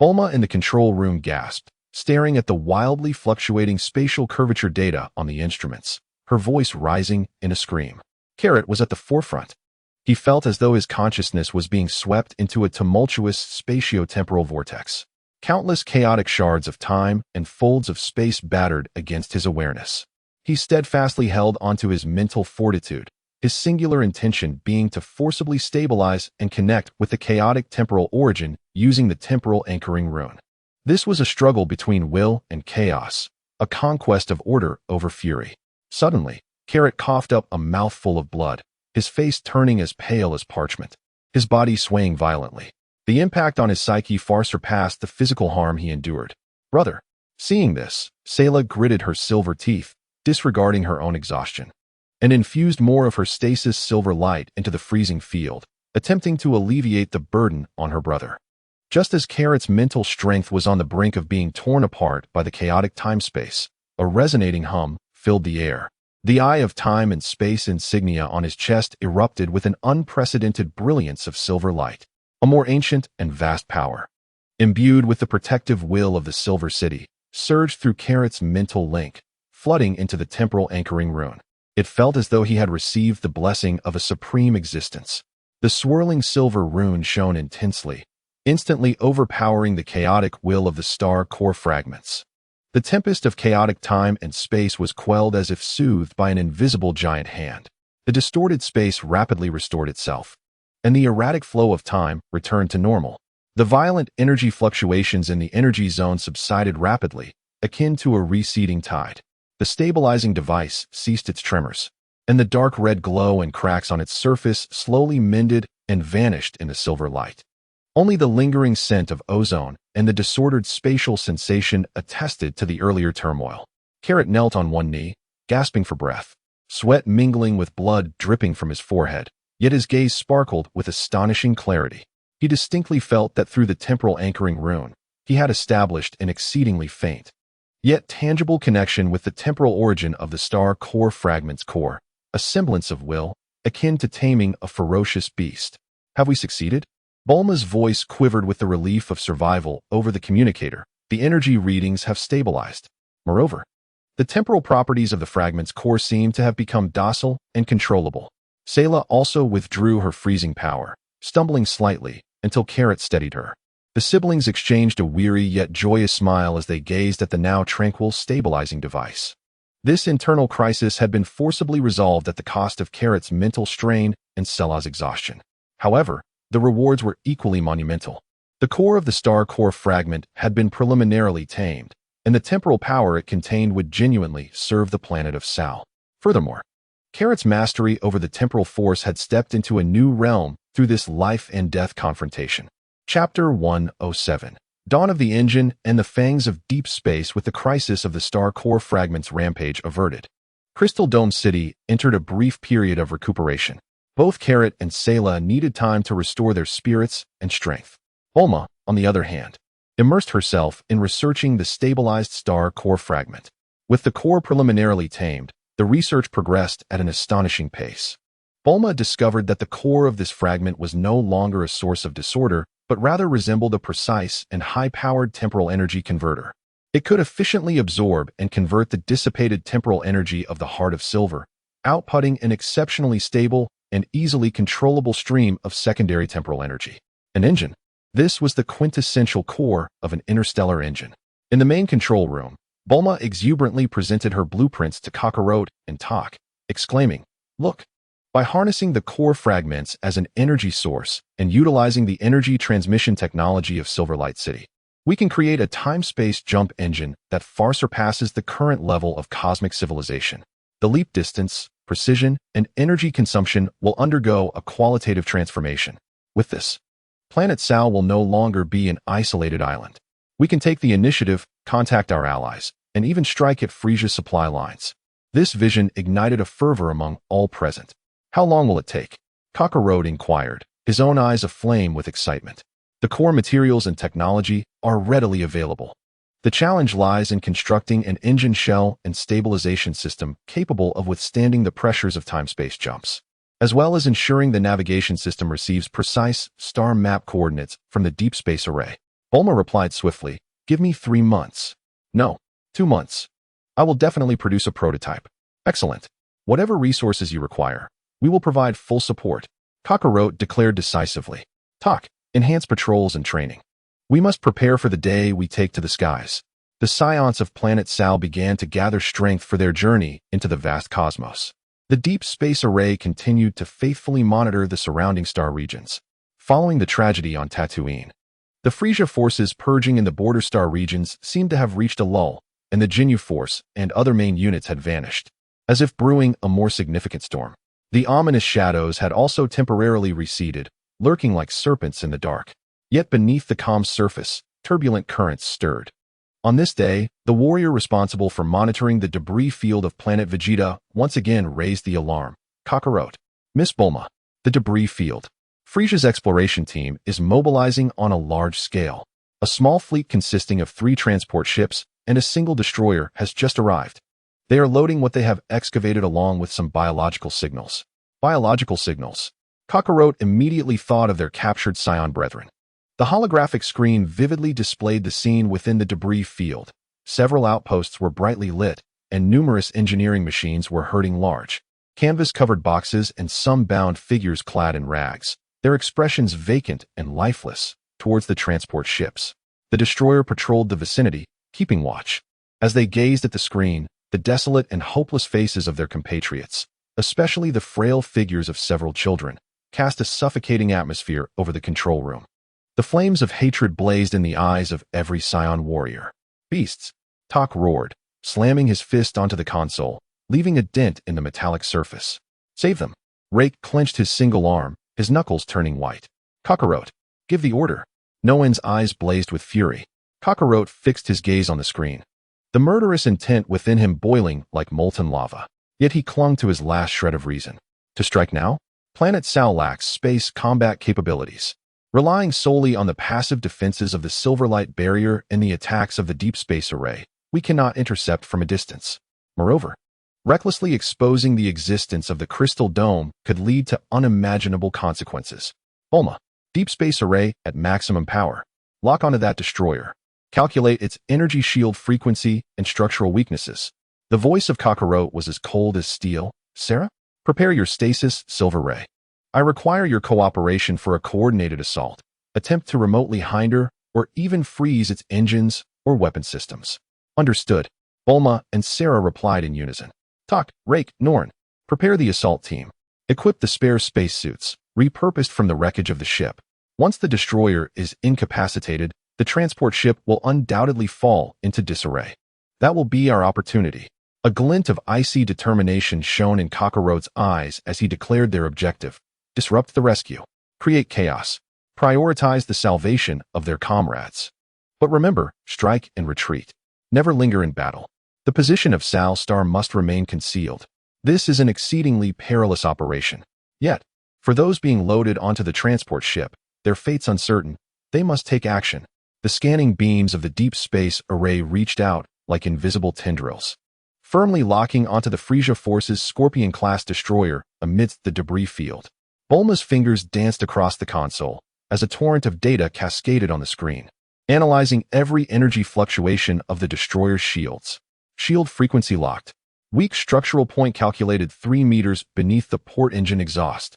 Bulma in the control room gasped, staring at the wildly fluctuating spatial curvature data on the instruments, her voice rising in a scream. Carrot was at the forefront. He felt as though his consciousness was being swept into a tumultuous spatiotemporal vortex. Countless chaotic shards of time and folds of space battered against his awareness. He steadfastly held onto his mental fortitude, his singular intention being to forcibly stabilize and connect with the chaotic temporal origin using the temporal anchoring rune. This was a struggle between will and chaos, a conquest of order over fury. Suddenly, Carrot coughed up a mouthful of blood, his face turning as pale as parchment, his body swaying violently. The impact on his psyche far surpassed the physical harm he endured. Brother. Seeing this, Sayla gritted her silver teeth, disregarding her own exhaustion, and infused more of her stasis silver light into the freezing field, attempting to alleviate the burden on her brother. Just as Carrot's mental strength was on the brink of being torn apart by the chaotic time-space, a resonating hum filled the air. The eye of time and space insignia on his chest erupted with an unprecedented brilliance of silver light, a more ancient and vast power, imbued with the protective will of the Silver City, surged through Carrot's mental link, flooding into the temporal anchoring rune. It felt as though he had received the blessing of a supreme existence. The swirling silver rune shone intensely, instantly overpowering the chaotic will of the star core fragments. The tempest of chaotic time and space was quelled as if soothed by an invisible giant hand. The distorted space rapidly restored itself, and the erratic flow of time returned to normal. The violent energy fluctuations in the energy zone subsided rapidly, akin to a receding tide. The stabilizing device ceased its tremors, and the dark red glow and cracks on its surface slowly mended and vanished in the silver light. Only the lingering scent of ozone and the disordered spatial sensation attested to the earlier turmoil. Carrot knelt on one knee, gasping for breath, sweat mingling with blood dripping from his forehead, yet his gaze sparkled with astonishing clarity. He distinctly felt that through the temporal anchoring rune, he had established an exceedingly faint, yet tangible connection with the temporal origin of the star core fragment's core, a semblance of will, akin to taming a ferocious beast. Have we succeeded? Bulma's voice quivered with the relief of survival over the communicator. The energy readings have stabilized. Moreover, the temporal properties of the fragment's core seem to have become docile and controllable. Sayla also withdrew her freezing power, stumbling slightly, until Carrot steadied her. The siblings exchanged a weary yet joyous smile as they gazed at the now tranquil stabilizing device. This internal crisis had been forcibly resolved at the cost of Carrot's mental strain and Sela's exhaustion. However, the rewards were equally monumental. The core of the star core fragment had been preliminarily tamed, and the temporal power it contained would genuinely serve the planet of Sal. Furthermore, Carrot's mastery over the temporal force had stepped into a new realm through this life and death confrontation. Chapter 107. Dawn of the Engine and the Fangs of Deep Space. With the crisis of the star core fragments rampage averted, Crystal Dome City entered a brief period of recuperation. Both Carrot and Sayla needed time to restore their spirits and strength. Bulma, on the other hand, immersed herself in researching the stabilized star core fragment. With the core preliminarily tamed, the research progressed at an astonishing pace. Bulma discovered that the core of this fragment was no longer a source of disorder, but rather resembled a precise and high-powered temporal energy converter. It could efficiently absorb and convert the dissipated temporal energy of the Heart of Silver, outputting an exceptionally stable and easily controllable stream of secondary temporal energy. An engine. This was the quintessential core of an interstellar engine. In the main control room, Bulma exuberantly presented her blueprints to Kakarot and Tak, exclaiming, "Look! By harnessing the core fragments as an energy source and utilizing the energy transmission technology of Silverlight City, we can create a time-space jump engine that far surpasses the current level of cosmic civilization. The leap distance, precision, and energy consumption will undergo a qualitative transformation. With this, Planet Sal will no longer be an isolated island. We can take the initiative, contact our allies, and even strike at Frieza's supply lines." This vision ignited a fervor among all present. "How long will it take?" Kakarot inquired, his own eyes aflame with excitement. "The core materials and technology are readily available. The challenge lies in constructing an engine shell and stabilization system capable of withstanding the pressures of time-space jumps, as well as ensuring the navigation system receives precise star map coordinates from the deep space array." Bulma replied swiftly, "Give me 3 months. No, 2 months. I will definitely produce a prototype." "Excellent. Whatever resources you require, we will provide full support," Kakarot declared decisively. "Tak, enhance patrols and training. We must prepare for the day we take to the skies." The Saiyans of Planet Sal began to gather strength for their journey into the vast cosmos. The deep space array continued to faithfully monitor the surrounding star regions. Following the tragedy on Tatooine, the Frieza forces purging in the border star regions seemed to have reached a lull, and the Jinyu Force and other main units had vanished, as if brewing a more significant storm. The ominous shadows had also temporarily receded, lurking like serpents in the dark. Yet beneath the calm surface, turbulent currents stirred. On this day, the warrior responsible for monitoring the debris field of Planet Vegeta once again raised the alarm. "Kakarot, Miss Bulma, the debris field. Frieza's exploration team is mobilizing on a large scale. A small fleet consisting of 3 transport ships and a single destroyer has just arrived. They are loading what they have excavated along with some biological signals." Biological signals. Kakarot immediately thought of their captured Scion brethren. The holographic screen vividly displayed the scene within the debris field. Several outposts were brightly lit, and numerous engineering machines were herding large, canvas-covered boxes and some bound figures clad in rags, their expressions vacant and lifeless, towards the transport ships. The destroyer patrolled the vicinity, keeping watch. As they gazed at the screen, the desolate and hopeless faces of their compatriots, especially the frail figures of several children, cast a suffocating atmosphere over the control room. The flames of hatred blazed in the eyes of every Scion warrior. "Beasts!" Tak roared, slamming his fist onto the console, leaving a dent in the metallic surface. "Save them!" Rake clenched his single arm, his knuckles turning white. "Kakarot, give the order!" Noen's eyes blazed with fury. Kakarot fixed his gaze on the screen, the murderous intent within him boiling like molten lava. Yet he clung to his last shred of reason. To strike now? Planet Sal lacks space combat capabilities. Relying solely on the passive defenses of the Silverlight Barrier and the attacks of the Deep Space Array, we cannot intercept from a distance. Moreover, recklessly exposing the existence of the Crystal Dome could lead to unimaginable consequences. Bulma, Deep Space Array at maximum power. Lock onto that destroyer. Calculate its energy shield frequency and structural weaknesses. The voice of Kakarot was as cold as steel. "Sera? Prepare your stasis, Silver Ray. I require your cooperation for a coordinated assault. Attempt to remotely hinder or even freeze its engines or weapon systems. Understood. Bulma and Sera replied in unison. Tak, Rake, Norn. Prepare the assault team. Equip the spare spacesuits, repurposed from the wreckage of the ship. Once the destroyer is incapacitated, the transport ship will undoubtedly fall into disarray. That will be our opportunity. A glint of icy determination shone in Kakarot's eyes as he declared their objective. Disrupt the rescue. Create chaos. Prioritize the salvation of their comrades. But remember, strike and retreat. Never linger in battle. The position of Sal Star must remain concealed. This is an exceedingly perilous operation. Yet, for those being loaded onto the transport ship, their fates uncertain, they must take action. The scanning beams of the deep space array reached out like invisible tendrils, firmly locking onto the Frieza Force's Scorpion-class destroyer amidst the debris field. Bulma's fingers danced across the console as a torrent of data cascaded on the screen, analyzing every energy fluctuation of the destroyer's shields. Shield frequency locked. Weak structural point calculated 3 meters beneath the port engine exhaust.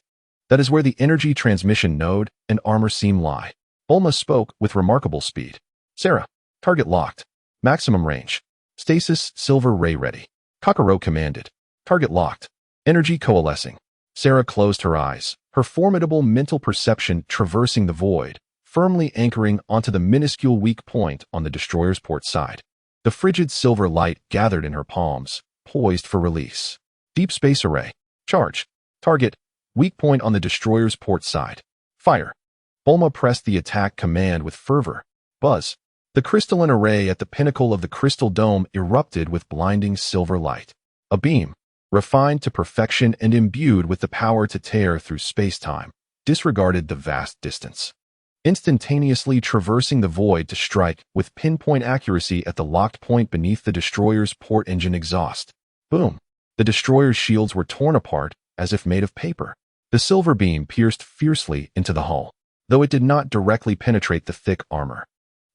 That is where the energy transmission node and armor seam lie. Bulma spoke with remarkable speed. Sera, target locked. Maximum range. Stasis, Silver Ray ready. Kakarot commanded. Target locked. Energy coalescing. Sera closed her eyes, her formidable mental perception traversing the void, firmly anchoring onto the minuscule weak point on the destroyer's port side. The frigid silver light gathered in her palms, poised for release. Deep space array. Charge. Target. Weak point on the destroyer's port side. Fire. Bulma pressed the attack command with fervor. Buzz. The crystalline array at the pinnacle of the crystal dome erupted with blinding silver light. A beam, refined to perfection and imbued with the power to tear through space-time, disregarded the vast distance, instantaneously traversing the void to strike with pinpoint accuracy at the locked point beneath the destroyer's port engine exhaust. Boom! The destroyer's shields were torn apart as if made of paper. The silver beam pierced fiercely into the hull, though it did not directly penetrate the thick armor.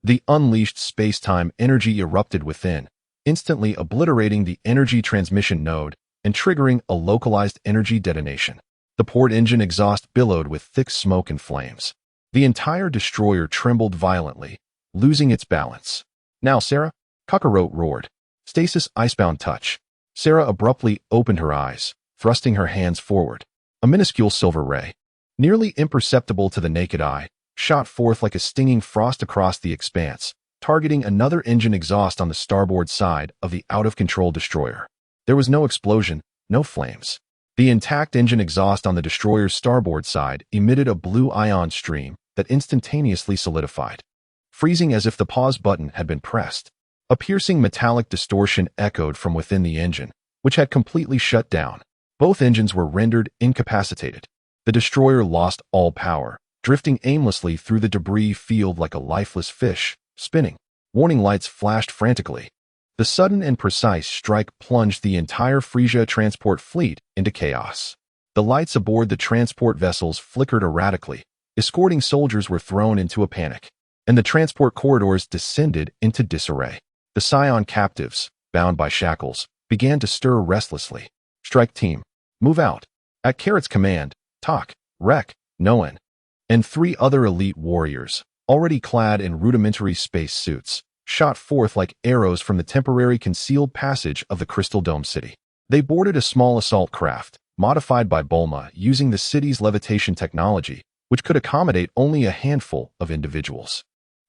The unleashed space-time energy erupted within, instantly obliterating the energy transmission node and triggering a localized energy detonation. The port engine exhaust billowed with thick smoke and flames. The entire destroyer trembled violently, losing its balance. Now, Sera, Kakarot roared. Stasis icebound touch. Sera abruptly opened her eyes, thrusting her hands forward. A minuscule silver ray, nearly imperceptible to the naked eye, shot forth like a stinging frost across the expanse, targeting another engine exhaust on the starboard side of the out-of-control destroyer. There was no explosion, no flames. The intact engine exhaust on the destroyer's starboard side emitted a blue ion stream that instantaneously solidified, freezing as if the pause button had been pressed. A piercing metallic distortion echoed from within the engine, which had completely shut down. Both engines were rendered incapacitated. The destroyer lost all power, drifting aimlessly through the debris field like a lifeless fish, spinning. Warning lights flashed frantically. The sudden and precise strike plunged the entire Frieza transport fleet into chaos. The lights aboard the transport vessels flickered erratically, escorting soldiers were thrown into a panic, and the transport corridors descended into disarray. The Scion captives, bound by shackles, began to stir restlessly. Strike team, move out. At Carrot's command, Tak, Rek, Noan, and 3 other elite warriors, already clad in rudimentary space suits, shot forth like arrows from the temporary concealed passage of the Crystal Dome City. They boarded a small assault craft, modified by Bulma using the city's levitation technology, which could accommodate only a handful of individuals.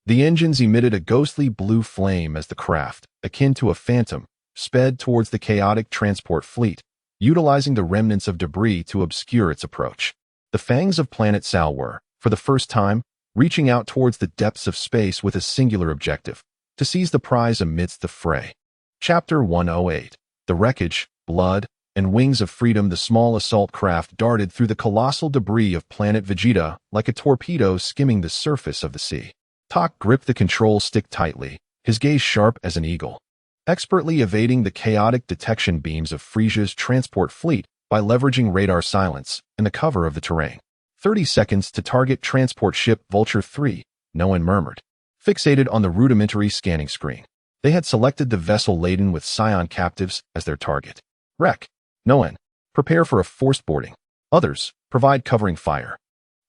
The engines emitted a ghostly blue flame as the craft, akin to a phantom, sped towards the chaotic transport fleet, utilizing the remnants of debris to obscure its approach. The fangs of Planet Sal were, for the first time, reaching out towards the depths of space with a singular objective: to seize the prize amidst the fray. Chapter 108. The Wreckage, Blood, and Wings of Freedom. The small assault craft darted through the colossal debris of Planet Vegeta like a torpedo skimming the surface of the sea. Tak gripped the control stick tightly, his gaze sharp as an eagle, expertly evading the chaotic detection beams of Frieza's transport fleet by leveraging radar silence and the cover of the terrain. 30 seconds to target transport ship Vulture 3, Noan murmured, fixated on the rudimentary scanning screen. They had selected the vessel laden with Scion captives as their target. Rek, Noan, Prepare for a forced boarding. Others, provide covering fire.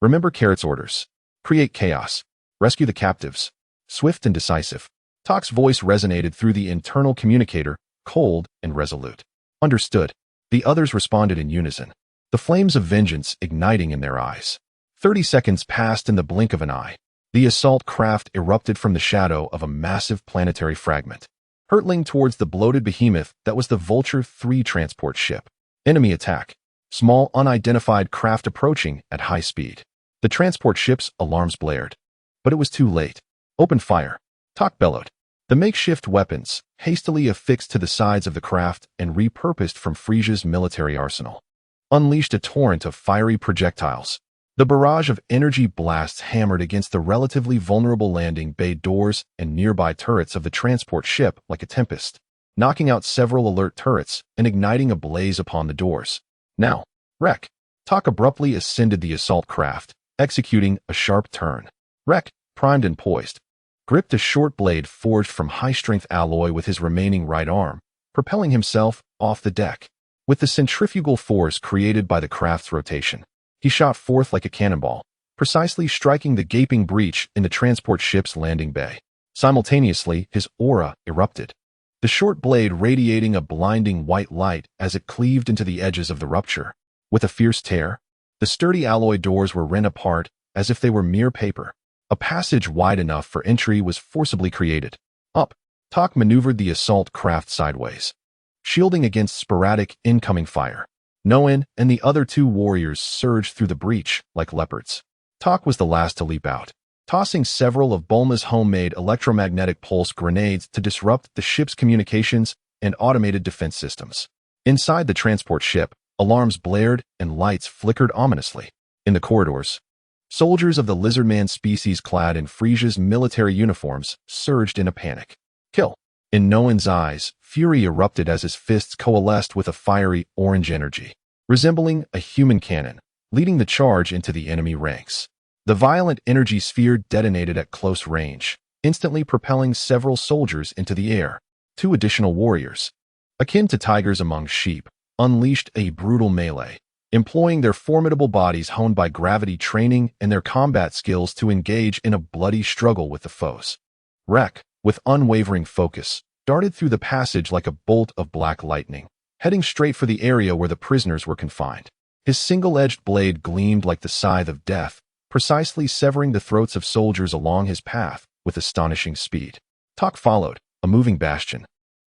Remember Carrot's orders. Create chaos. Rescue the captives. Swift and decisive. Tok's voice resonated through the internal communicator, cold and resolute. Understood. The others responded in unison, the flames of vengeance igniting in their eyes. 30 seconds passed in the blink of an eye. The assault craft erupted from the shadow of a massive planetary fragment, hurtling towards the bloated behemoth that was the Vulture 3 transport ship. Enemy attack. Small, unidentified craft approaching at high speed. The transport ship's alarms blared. But it was too late. Open fire. Tok bellowed. The makeshift weapons, hastily affixed to the sides of the craft and repurposed from Frieza's military arsenal, unleashed a torrent of fiery projectiles. The barrage of energy blasts hammered against the relatively vulnerable landing bay doors and nearby turrets of the transport ship like a tempest, knocking out several alert turrets and igniting a blaze upon the doors. Now, wreck. Tok abruptly ascended the assault craft, executing a sharp turn. Wreck, primed and poised, gripped a short blade forged from high-strength alloy with his remaining right arm, propelling himself off the deck. With the centrifugal force created by the craft's rotation, he shot forth like a cannonball, precisely striking the gaping breach in the transport ship's landing bay. Simultaneously, his aura erupted, the short blade radiating a blinding white light as it cleaved into the edges of the rupture. With a fierce tear, the sturdy alloy doors were rent apart as if they were mere paper. A passage wide enough for entry was forcibly created. Up, Tok maneuvered the assault craft sideways, shielding against sporadic incoming fire. Noin and the other two warriors surged through the breach like leopards. Tok was the last to leap out, tossing several of Bulma's homemade electromagnetic pulse grenades to disrupt the ship's communications and automated defense systems. Inside the transport ship, alarms blared and lights flickered ominously. In the corridors, soldiers of the lizardman species clad in Frieza's military uniforms surged in a panic. Kill. In Noin's eyes, fury erupted as his fists coalesced with a fiery orange energy, resembling a human cannon, leading the charge into the enemy ranks. The violent energy sphere detonated at close range, instantly propelling several soldiers into the air. Two additional warriors, akin to tigers among sheep, unleashed a brutal melee, employing their formidable bodies honed by gravity training and their combat skills to engage in a bloody struggle with the foes. Wreck, with unwavering focus, darted through the passage like a bolt of black lightning, heading straight for the area where the prisoners were confined. His single-edged blade gleamed like the scythe of death, precisely severing the throats of soldiers along his path with astonishing speed. Tok followed, a moving bastion,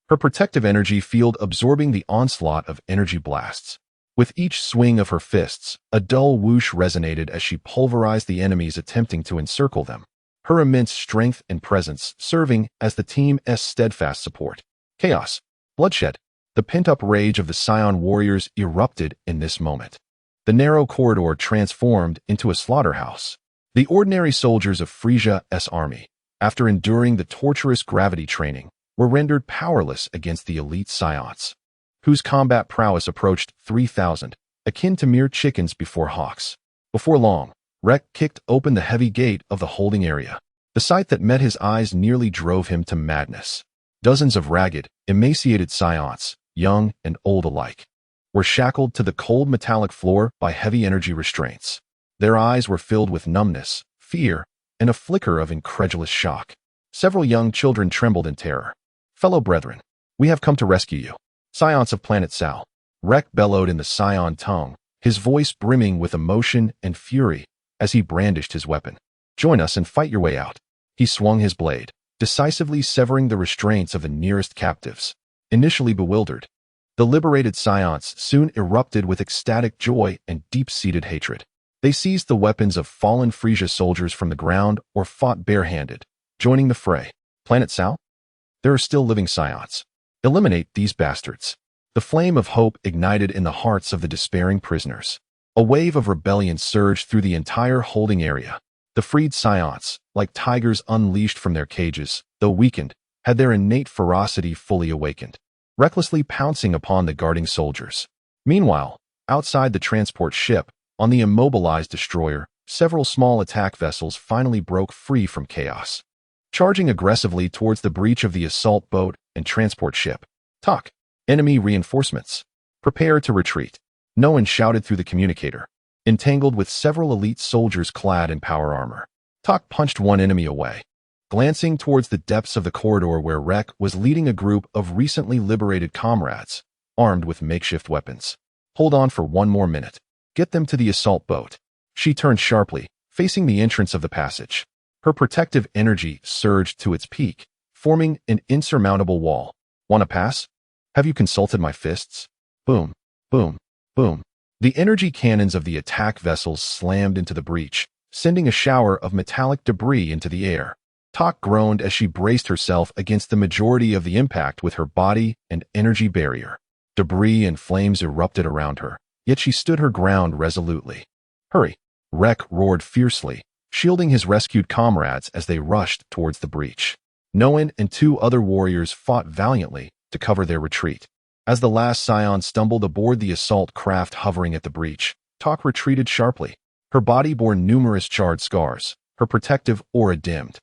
her protective energy field absorbing the onslaught of energy blasts. With each swing of her fists, a dull whoosh resonated as she pulverized the enemies attempting to encircle them, her immense strength and presence serving as the team's steadfast support. Chaos, bloodshed, the pent-up rage of the Scion warriors erupted in this moment. The narrow corridor transformed into a slaughterhouse. The ordinary soldiers of Frieza's army, after enduring the torturous gravity training, were rendered powerless against the elite Saiyans, whose combat prowess approached 3,000, akin to mere chickens before hawks. Before long, Wreck kicked open the heavy gate of the holding area. The sight that met his eyes nearly drove him to madness. Dozens of ragged, emaciated Saiyans, young and old alike, were shackled to the cold metallic floor by heavy energy restraints. Their eyes were filled with numbness, fear, and a flicker of incredulous shock. Several young children trembled in terror. Fellow brethren, we have come to rescue you. Scions of Planet Sal. Wreck bellowed in the Scion tongue, his voice brimming with emotion and fury as he brandished his weapon. Join us and fight your way out. He swung his blade, decisively severing the restraints of the nearest captives. Initially bewildered, the liberated Scions soon erupted with ecstatic joy and deep-seated hatred. They seized the weapons of fallen Frieza soldiers from the ground or fought barehanded, joining the fray. Planet Sal? There are still living Scions. Eliminate these bastards. The flame of hope ignited in the hearts of the despairing prisoners. A wave of rebellion surged through the entire holding area. The freed Scions, like tigers unleashed from their cages, though weakened, had their innate ferocity fully awakened, recklessly pouncing upon the guarding soldiers. Meanwhile, outside the transport ship, on the immobilized destroyer, several small attack vessels finally broke free from chaos, charging aggressively towards the breach of the assault boat and transport ship. Tok, enemy reinforcements. Prepare to retreat. No one shouted through the communicator, entangled with several elite soldiers clad in power armor. Tak punched one enemy away, glancing towards the depths of the corridor where Rek was leading a group of recently liberated comrades, armed with makeshift weapons. Hold on for one more minute. Get them to the assault boat. She turned sharply, facing the entrance of the passage. Her protective energy surged to its peak, forming an insurmountable wall. Wanna pass? Have you consulted my fists? Boom, boom, boom. The energy cannons of the attack vessels slammed into the breach, sending a shower of metallic debris into the air. Tak groaned as she braced herself against the majority of the impact with her body and energy barrier. Debris and flames erupted around her, yet she stood her ground resolutely. Hurry! Rek roared fiercely, shielding his rescued comrades as they rushed towards the breach. Noan and two other warriors fought valiantly to cover their retreat. As the last scion stumbled aboard the assault craft hovering at the breach, Tak retreated sharply. Her body bore numerous charred scars, her protective aura dimmed.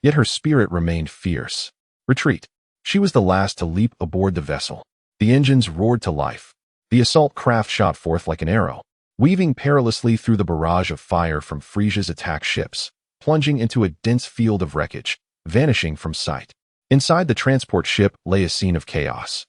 Yet her spirit remained fierce. Retreat. She was the last to leap aboard the vessel. The engines roared to life. The assault craft shot forth like an arrow, weaving perilously through the barrage of fire from Frieza's attack ships, plunging into a dense field of wreckage, vanishing from sight. Inside the transport ship lay a scene of chaos.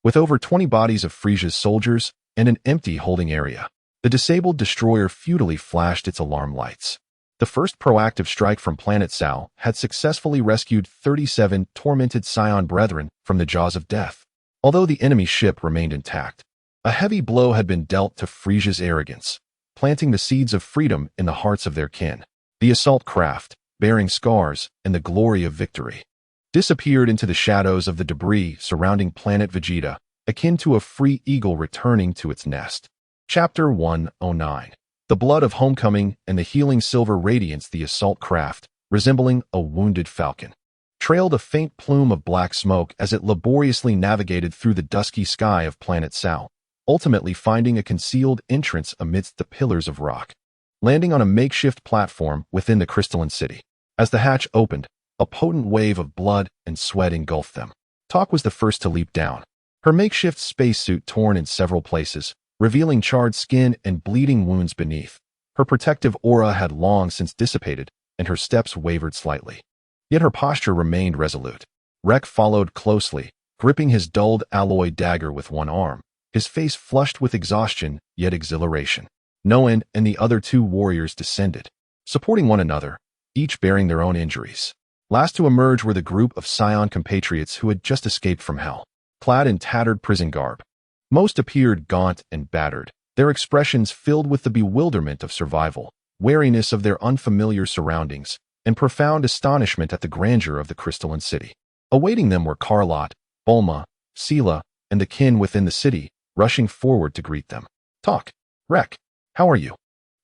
With over 20 bodies of Frieza's soldiers and an empty holding area, the disabled destroyer futilely flashed its alarm lights. The first proactive strike from Planet Sal had successfully rescued 37 tormented scion brethren from the jaws of death. Although the enemy ship remained intact, a heavy blow had been dealt to Frieza's arrogance, planting the seeds of freedom in the hearts of their kin. The assault craft, bearing scars and the glory of victory, disappeared into the shadows of the debris surrounding Planet Vegeta, akin to a free eagle returning to its nest. Chapter 109. The blood of homecoming and the healing silver radiance. The assault craft, resembling a wounded falcon, trailed a faint plume of black smoke as it laboriously navigated through the dusky sky of Planet Sal, ultimately finding a concealed entrance amidst the pillars of rock, landing on a makeshift platform within the crystalline city. As the hatch opened, a potent wave of blood and sweat engulfed them. Tak was the first to leap down, her makeshift spacesuit torn in several places, revealing charred skin and bleeding wounds beneath. Her protective aura had long since dissipated, and her steps wavered slightly. Yet her posture remained resolute. Rek followed closely, gripping his dulled alloy dagger with one arm, his face flushed with exhaustion yet exhilaration. Noan and the other two warriors descended, supporting one another, each bearing their own injuries. Last to emerge were the group of scion compatriots who had just escaped from hell, clad in tattered prison garb. Most appeared gaunt and battered, their expressions filled with the bewilderment of survival, wariness of their unfamiliar surroundings, and profound astonishment at the grandeur of the crystalline city. Awaiting them were Carlot, Bulma, Sela, and the kin within the city, rushing forward to greet them. Tak, Rek, how are you?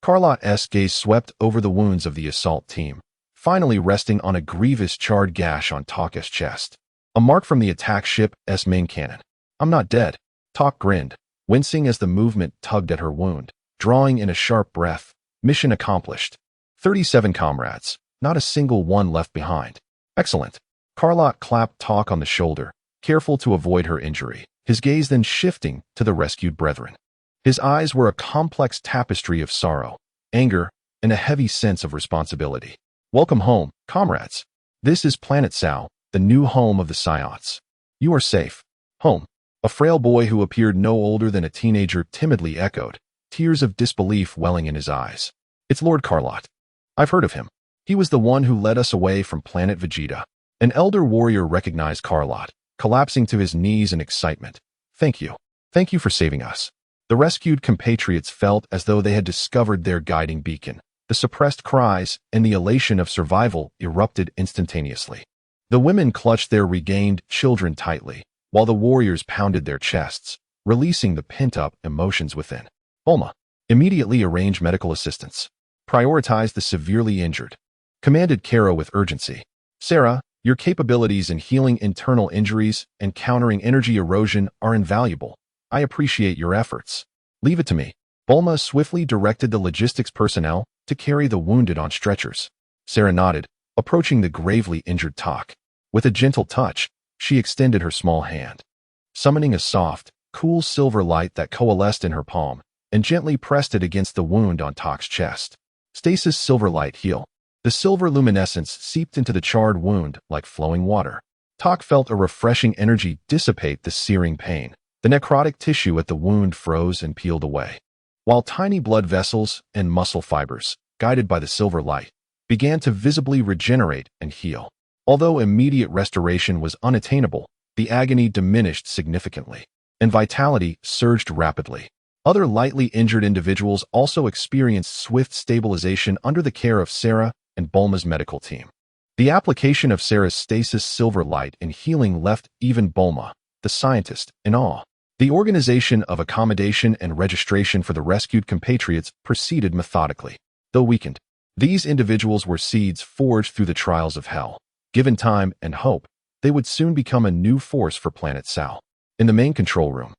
Carlot's gaze swept over the wounds of the assault team, finally resting on a grievous charred gash on Tak's chest, a mark from the attack ship's main cannon. I'm not dead. Tak grinned, wincing as the movement tugged at her wound, drawing in a sharp breath. Mission accomplished. 37 comrades, not a single one left behind. Excellent. Carlot clapped Tak on the shoulder, careful to avoid her injury, his gaze then shifting to the rescued brethren. His eyes were a complex tapestry of sorrow, anger, and a heavy sense of responsibility. Welcome home, comrades. This is Planet Sal, the new home of the Saiyans. You are safe. Home. A frail boy who appeared no older than a teenager timidly echoed, tears of disbelief welling in his eyes. It's Lord Carlot. I've heard of him. He was the one who led us away from Planet Vegeta. An elder warrior recognized Carlot, collapsing to his knees in excitement. Thank you. Thank you for saving us. The rescued compatriots felt as though they had discovered their guiding beacon. The suppressed cries and the elation of survival erupted instantaneously. The women clutched their regained children tightly, while the warriors pounded their chests, releasing the pent-up emotions within. Bulma, immediately arrange medical assistance. Prioritize the severely injured. Commanded Kara with urgency. Sera, your capabilities in healing internal injuries and countering energy erosion are invaluable. I appreciate your efforts. Leave it to me. Bulma swiftly directed the logistics personnel to carry the wounded on stretchers. Sera nodded, approaching the gravely injured Tak. With a gentle touch, she extended her small hand, summoning a soft, cool silver light that coalesced in her palm. and gently pressed it against the wound on Tok's chest. Stasis silver light heal. The silver luminescence seeped into the charred wound like flowing water. Tok felt a refreshing energy dissipate the searing pain. The necrotic tissue at the wound froze and peeled away, while tiny blood vessels and muscle fibers, guided by the silver light, began to visibly regenerate and heal. Although immediate restoration was unattainable, the agony diminished significantly, and vitality surged rapidly. Other lightly injured individuals also experienced swift stabilization under the care of Sera and Bulma's medical team. The application of Sera's stasis silver light in healing left even Bulma, the scientist, in awe. The organization of accommodation and registration for the rescued compatriots proceeded methodically. Though weakened, these individuals were seeds forged through the trials of hell. Given time and hope, they would soon become a new force for Planet Sal. In the main control room,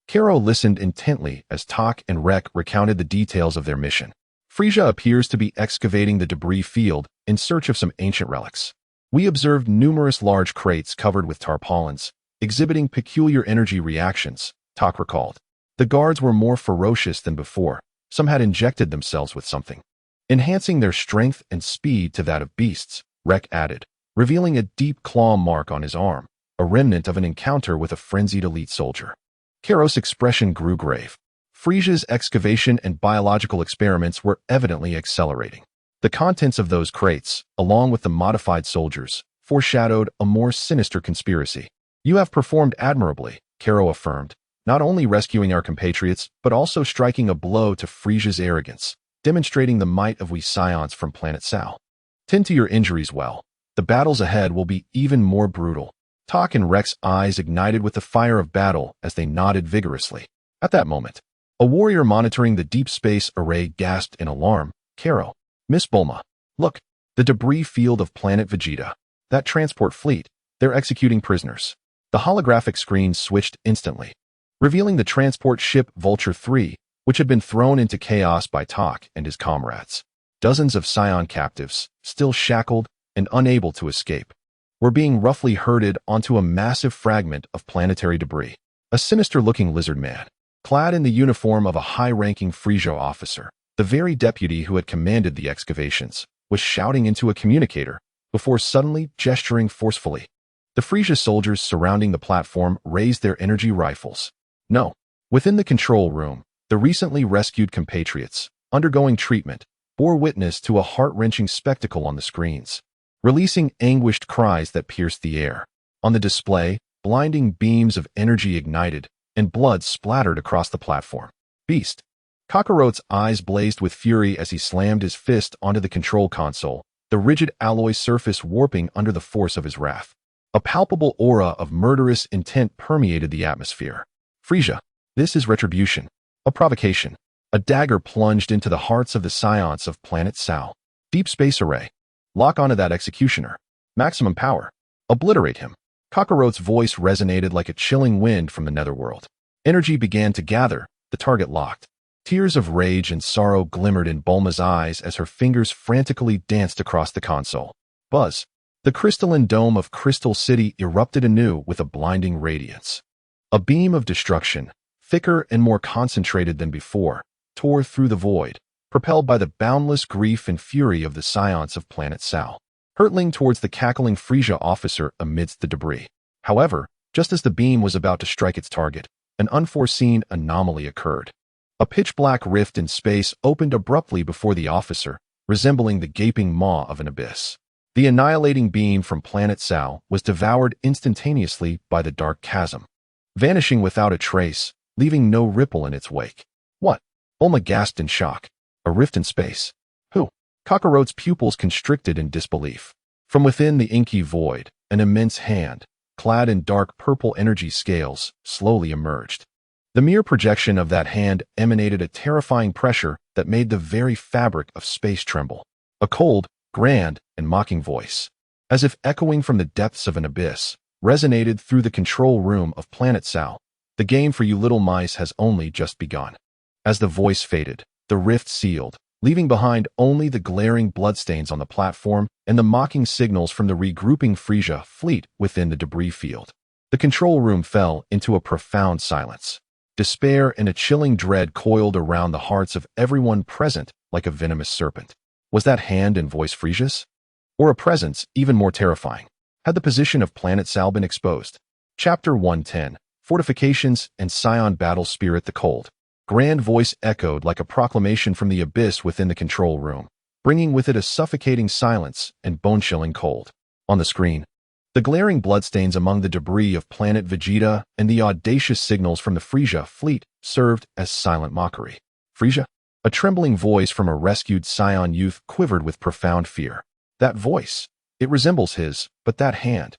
Karo listened intently as Tok and Rek recounted the details of their mission. Frieza appears to be excavating the debris field in search of some ancient relics. We observed numerous large crates covered with tarpaulins, exhibiting peculiar energy reactions, Tok recalled. The guards were more ferocious than before. Some had injected themselves with something, enhancing their strength and speed to that of beasts, Rek added, revealing a deep claw mark on his arm, a remnant of an encounter with a frenzied elite soldier. Karo's expression grew grave. Frieza's excavation and biological experiments were evidently accelerating. The contents of those crates, along with the modified soldiers, foreshadowed a more sinister conspiracy. You have performed admirably, Karo affirmed, not only rescuing our compatriots, but also striking a blow to Frieza's arrogance, demonstrating the might of we Scions from Planet Sal. Tend to your injuries well. The battles ahead will be even more brutal. Tok and Rek's eyes ignited with the fire of battle as they nodded vigorously. At that moment, a warrior monitoring the deep space array gasped in alarm. Karo, Miss Bulma, look, the debris field of Planet Vegeta. That transport fleet, they're executing prisoners. The holographic screen switched instantly, revealing the transport ship Vulture 3, which had been thrown into chaos by Tok and his comrades. Dozens of Scion captives, still shackled and unable to escape, were being roughly herded onto a massive fragment of planetary debris. A sinister-looking lizard man, clad in the uniform of a high-ranking Frieza officer, the very deputy who had commanded the excavations, was shouting into a communicator before suddenly gesturing forcefully. The Frieza soldiers surrounding the platform raised their energy rifles. No. Within the control room, the recently rescued compatriots, undergoing treatment, bore witness to a heart-wrenching spectacle on the screens, releasing anguished cries that pierced the air. On the display, blinding beams of energy ignited, and blood splattered across the platform. Beast. Kakarot's eyes blazed with fury as he slammed his fist onto the control console, the rigid alloy surface warping under the force of his wrath. A palpable aura of murderous intent permeated the atmosphere. Frieza, this is retribution. A provocation. A dagger plunged into the hearts of the Scions of Planet Sal. Deep space array. Lock onto that executioner. Maximum power. Obliterate him. Kakarot's voice resonated like a chilling wind from the netherworld. Energy began to gather, the target locked. Tears of rage and sorrow glimmered in Bulma's eyes as her fingers frantically danced across the console. Buzz. The crystalline dome of Crystal City erupted anew with a blinding radiance. A beam of destruction, thicker and more concentrated than before, tore through the void, propelled by the boundless grief and fury of the Scions of Planet Sal, hurtling towards the cackling Frieza officer amidst the debris. However, just as the beam was about to strike its target, an unforeseen anomaly occurred. A pitch-black rift in space opened abruptly before the officer, resembling the gaping maw of an abyss. The annihilating beam from Planet Sal was devoured instantaneously by the dark chasm, vanishing without a trace, leaving no ripple in its wake. What? Bulma gasped in shock. A rift in space. Who? Kakarot's pupils constricted in disbelief. From within the inky void, an immense hand, clad in dark purple energy scales, slowly emerged. The mere projection of that hand emanated a terrifying pressure that made the very fabric of space tremble. A cold, grand, and mocking voice, as if echoing from the depths of an abyss, resonated through the control room of Planet Sal. The game for you little mice has only just begun. As the voice faded, the rift sealed, leaving behind only the glaring bloodstains on the platform and the mocking signals from the regrouping Frieza fleet within the debris field. The control room fell into a profound silence. Despair and a chilling dread coiled around the hearts of everyone present like a venomous serpent. Was that hand and voice Frieza's? Or a presence even more terrifying? Had the position of Planet Sal been exposed? Chapter 110, Fortifications and Scion Battle Spirit. The cold, grand voice echoed like a proclamation from the abyss within the control room, bringing with it a suffocating silence and bone-chilling cold. On the screen, the glaring bloodstains among the debris of Planet Vegeta and the audacious signals from the Frieza fleet served as silent mockery. Frieza? A trembling voice from a rescued Scion youth quivered with profound fear. That voice, it resembles his, but that hand.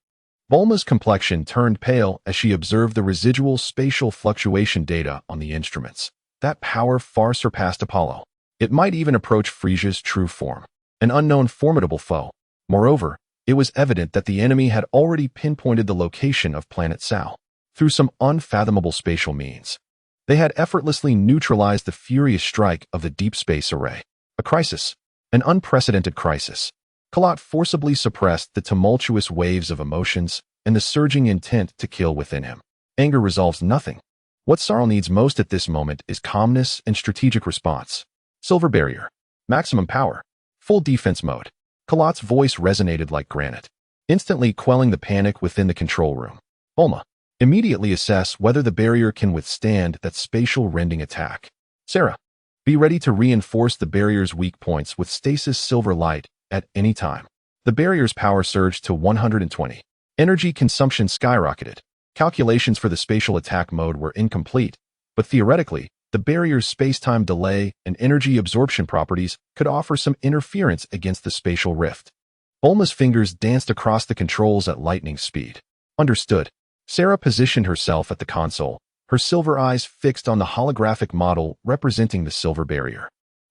Bulma's complexion turned pale as she observed the residual spatial fluctuation data on the instruments. That power far surpassed Apollo. It might even approach Frieza's true form, an unknown formidable foe. Moreover, it was evident that the enemy had already pinpointed the location of Planet Sal through some unfathomable spatial means. They had effortlessly neutralized the furious strike of the deep space array. A crisis, an unprecedented crisis. Kalat forcibly suppressed the tumultuous waves of emotions and the surging intent to kill within him. Anger resolves nothing. What Thrall needs most at this moment is calmness and strategic response. Silver barrier. Maximum power. Full defense mode. Kalat's voice resonated like granite, instantly quelling the panic within the control room. Bulma, immediately assess whether the barrier can withstand that spatial rending attack. Sera, be ready to reinforce the barrier's weak points with stasis silver light at any time. The barrier's power surged to 120. Energy consumption skyrocketed. Calculations for the spatial attack mode were incomplete, but theoretically, the barrier's space-time delay and energy absorption properties could offer some interference against the spatial rift. Bulma's fingers danced across the controls at lightning speed. Understood. Sera positioned herself at the console, her silver eyes fixed on the holographic model representing the silver barrier.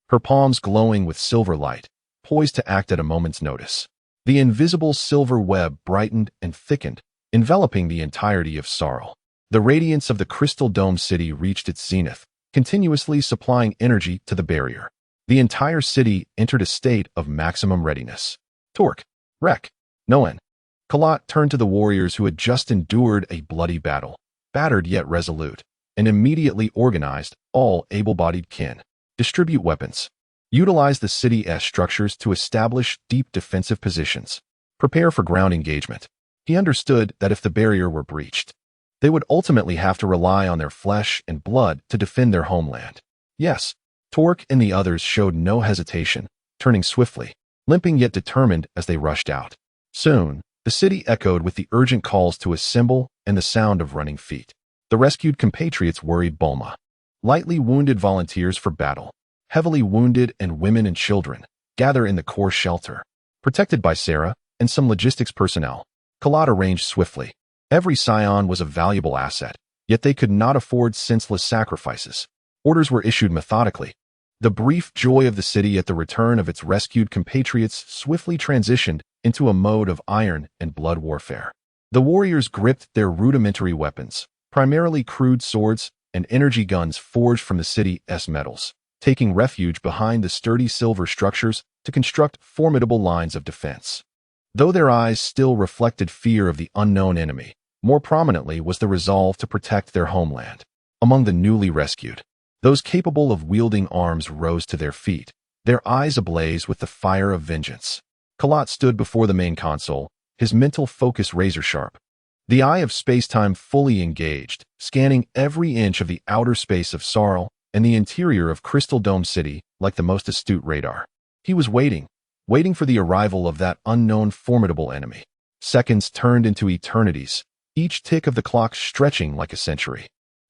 Her palms glowing with silver light, poised to act at a moment's notice. The invisible silver web brightened and thickened, enveloping the entirety of Thrall. The radiance of the crystal dome city reached its zenith, continuously supplying energy to the barrier. The entire city entered a state of maximum readiness. Torque. Wreck. Noen. Kalat turned to the warriors who had just endured a bloody battle, battered yet resolute, and immediately organized all able-bodied kin. Distribute weapons. Utilize the city's structures to establish deep defensive positions. Prepare for ground engagement. He understood that if the barrier were breached, they would ultimately have to rely on their flesh and blood to defend their homeland. Yes, Torque and the others showed no hesitation, turning swiftly, limping yet determined as they rushed out. Soon, the city echoed with the urgent calls to assemble and the sound of running feet. The rescued compatriots worried Bulma. Lightly wounded volunteers for battle, heavily wounded and women and children, gather in the core shelter. Protected by Sera and some logistics personnel, Kalat arranged swiftly. Every scion was a valuable asset, yet they could not afford senseless sacrifices. Orders were issued methodically. The brief joy of the city at the return of its rescued compatriots swiftly transitioned into a mode of iron and blood warfare. The warriors gripped their rudimentary weapons, primarily crude swords and energy guns forged from the city's metals, taking refuge behind the sturdy silver structures to construct formidable lines of defense. Though their eyes still reflected fear of the unknown enemy, more prominently was the resolve to protect their homeland. Among the newly rescued, those capable of wielding arms rose to their feet, their eyes ablaze with the fire of vengeance. Kalat stood before the main console, his mental focus razor-sharp. The eye of space-time fully engaged, scanning every inch of the outer space of Thrall and the interior of Crystal Dome City like the most astute radar. He was waiting for the arrival of that unknown formidable enemy. Seconds turned into eternities, each tick of the clock stretching like a century.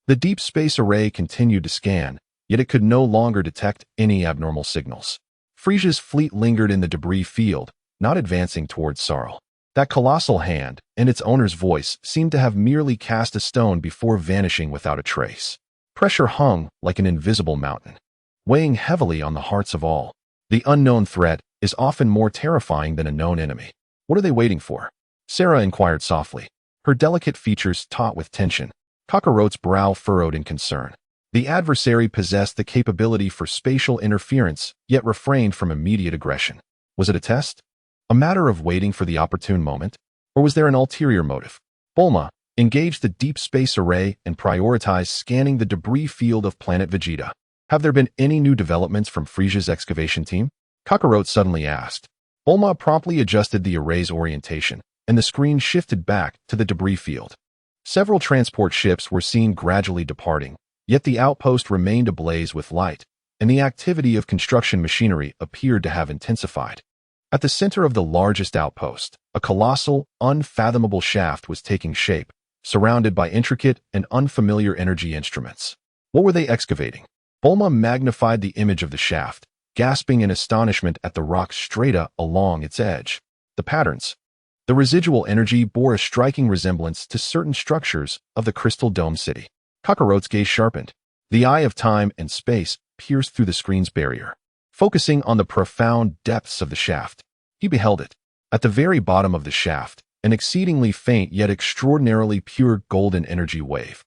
The deep space array continued to scan, yet it could no longer detect any abnormal signals. Frieza's fleet lingered in the debris field, not advancing towards Thrall. That colossal hand and its owner's voice seemed to have merely cast a stone before vanishing without a trace. Pressure hung like an invisible mountain, weighing heavily on the hearts of all. The unknown threat is often more terrifying than a known enemy. What are they waiting for? Sera inquired softly, her delicate features taut with tension. Kakarot's brow furrowed in concern. The adversary possessed the capability for spatial interference, yet refrained from immediate aggression. Was it a test? A matter of waiting for the opportune moment? Or was there an ulterior motive? Bulma, Engage the deep space array and prioritize scanning the debris field of Planet Vegeta. Have there been any new developments from Frieza's excavation team? Kakarot suddenly asked. Bulma promptly adjusted the array's orientation, and the screen shifted back to the debris field. Several transport ships were seen gradually departing, yet the outpost remained ablaze with light, and the activity of construction machinery appeared to have intensified. At the center of the largest outpost, a colossal, unfathomable shaft was taking shape, surrounded by intricate and unfamiliar energy instruments. What were they excavating? Bulma magnified the image of the shaft, gasping in astonishment at the rock strata along its edge. The patterns. The residual energy bore a striking resemblance to certain structures of the Crystal Dome City. Kakarot's gaze sharpened. The eye of time and space pierced through the screen's barrier. Focusing on the profound depths of the shaft, he beheld it. At the very bottom of the shaft, an exceedingly faint yet extraordinarily pure golden energy wave,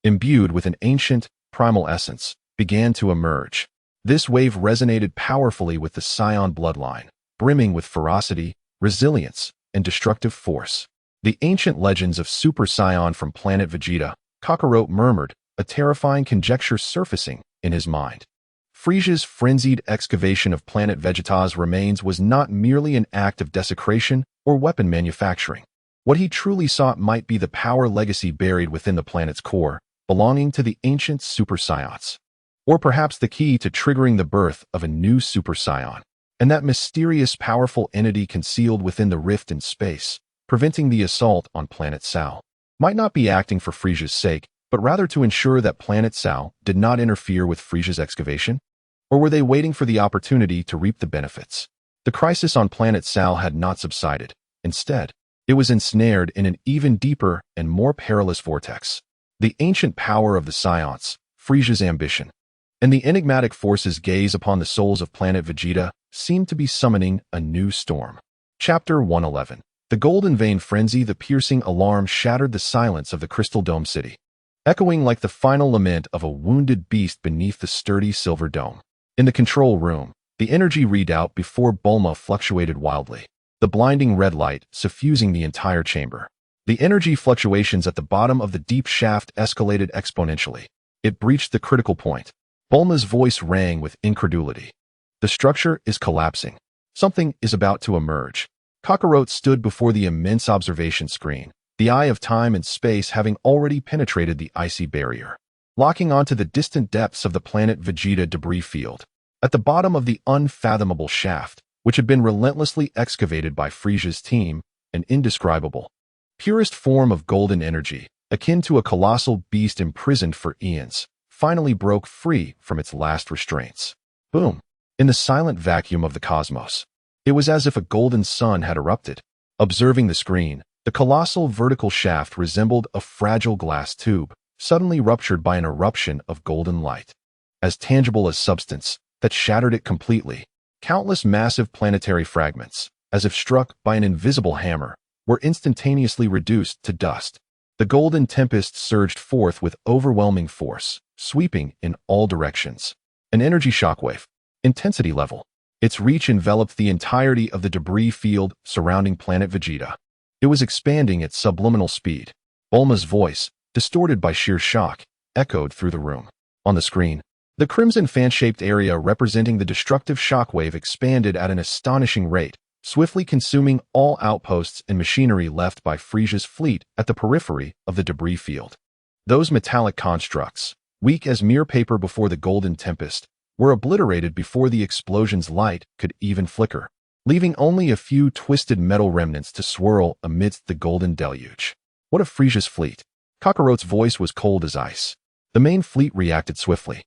imbued with an ancient, primal essence, began to emerge. This wave resonated powerfully with the Scion bloodline, brimming with ferocity, resilience, and destructive force. The ancient legends of Super Saiyan from Planet Vegeta, Kakarot murmured, a terrifying conjecture surfacing in his mind. Frieza's frenzied excavation of Planet Vegeta's remains was not merely an act of desecration or weapon manufacturing. What he truly sought might be the power legacy buried within the planet's core, belonging to the ancient Super Saiyans. Or perhaps the key to triggering the birth of a new Super Saiyan, and that mysterious powerful entity concealed within the rift in space, preventing the assault on Planet Sal, might not be acting for Frieza's sake, but rather to ensure that Planet Sal did not interfere with Frieza's excavation? Or were they waiting for the opportunity to reap the benefits? The crisis on Planet Sal had not subsided. Instead, it was ensnared in an even deeper and more perilous vortex. The ancient power of the Saiyans, Frieza's ambition, and the enigmatic force's gaze upon the souls of Planet Vegeta seemed to be summoning a new storm. Chapter 111. The Golden Vein Frenzy. The piercing alarm shattered the silence of the Crystal Dome City, echoing like the final lament of a wounded beast beneath the sturdy silver dome. In the control room, the energy readout before Bulma fluctuated wildly, the blinding red light suffusing the entire chamber. The energy fluctuations at the bottom of the deep shaft escalated exponentially. It breached the critical point. Bulma's voice rang with incredulity. The structure is collapsing. Something is about to emerge. Kakarot stood before the immense observation screen, the eye of time and space having already penetrated the icy barrier, locking onto the distant depths of the Planet Vegeta debris field. At the bottom of the unfathomable shaft, which had been relentlessly excavated by Frieza's team, an indescribable, purest form of golden energy, akin to a colossal beast imprisoned for eons, finally broke free from its last restraints. Boom! In the silent vacuum of the cosmos, it was as if a golden sun had erupted. Observing the screen, the colossal vertical shaft resembled a fragile glass tube, suddenly ruptured by an eruption of golden light. As tangible as substance, that shattered it completely. Countless massive planetary fragments, as if struck by an invisible hammer, were instantaneously reduced to dust. The golden tempest surged forth with overwhelming force, sweeping in all directions. An energy shockwave. Intensity level. Its reach enveloped the entirety of the debris field surrounding Planet Vegeta. It was expanding at subliminal speed. Bulma's voice, distorted by sheer shock, echoed through the room. On the screen, the crimson fan-shaped area representing the destructive shockwave expanded at an astonishing rate, swiftly consuming all outposts and machinery left by Frieza's fleet at the periphery of the debris field. Those metallic constructs, weak as mere paper before the golden tempest, were obliterated before the explosion's light could even flicker, leaving only a few twisted metal remnants to swirl amidst the golden deluge. What of Frieza's fleet? Kakarot's voice was cold as ice. The main fleet reacted swiftly,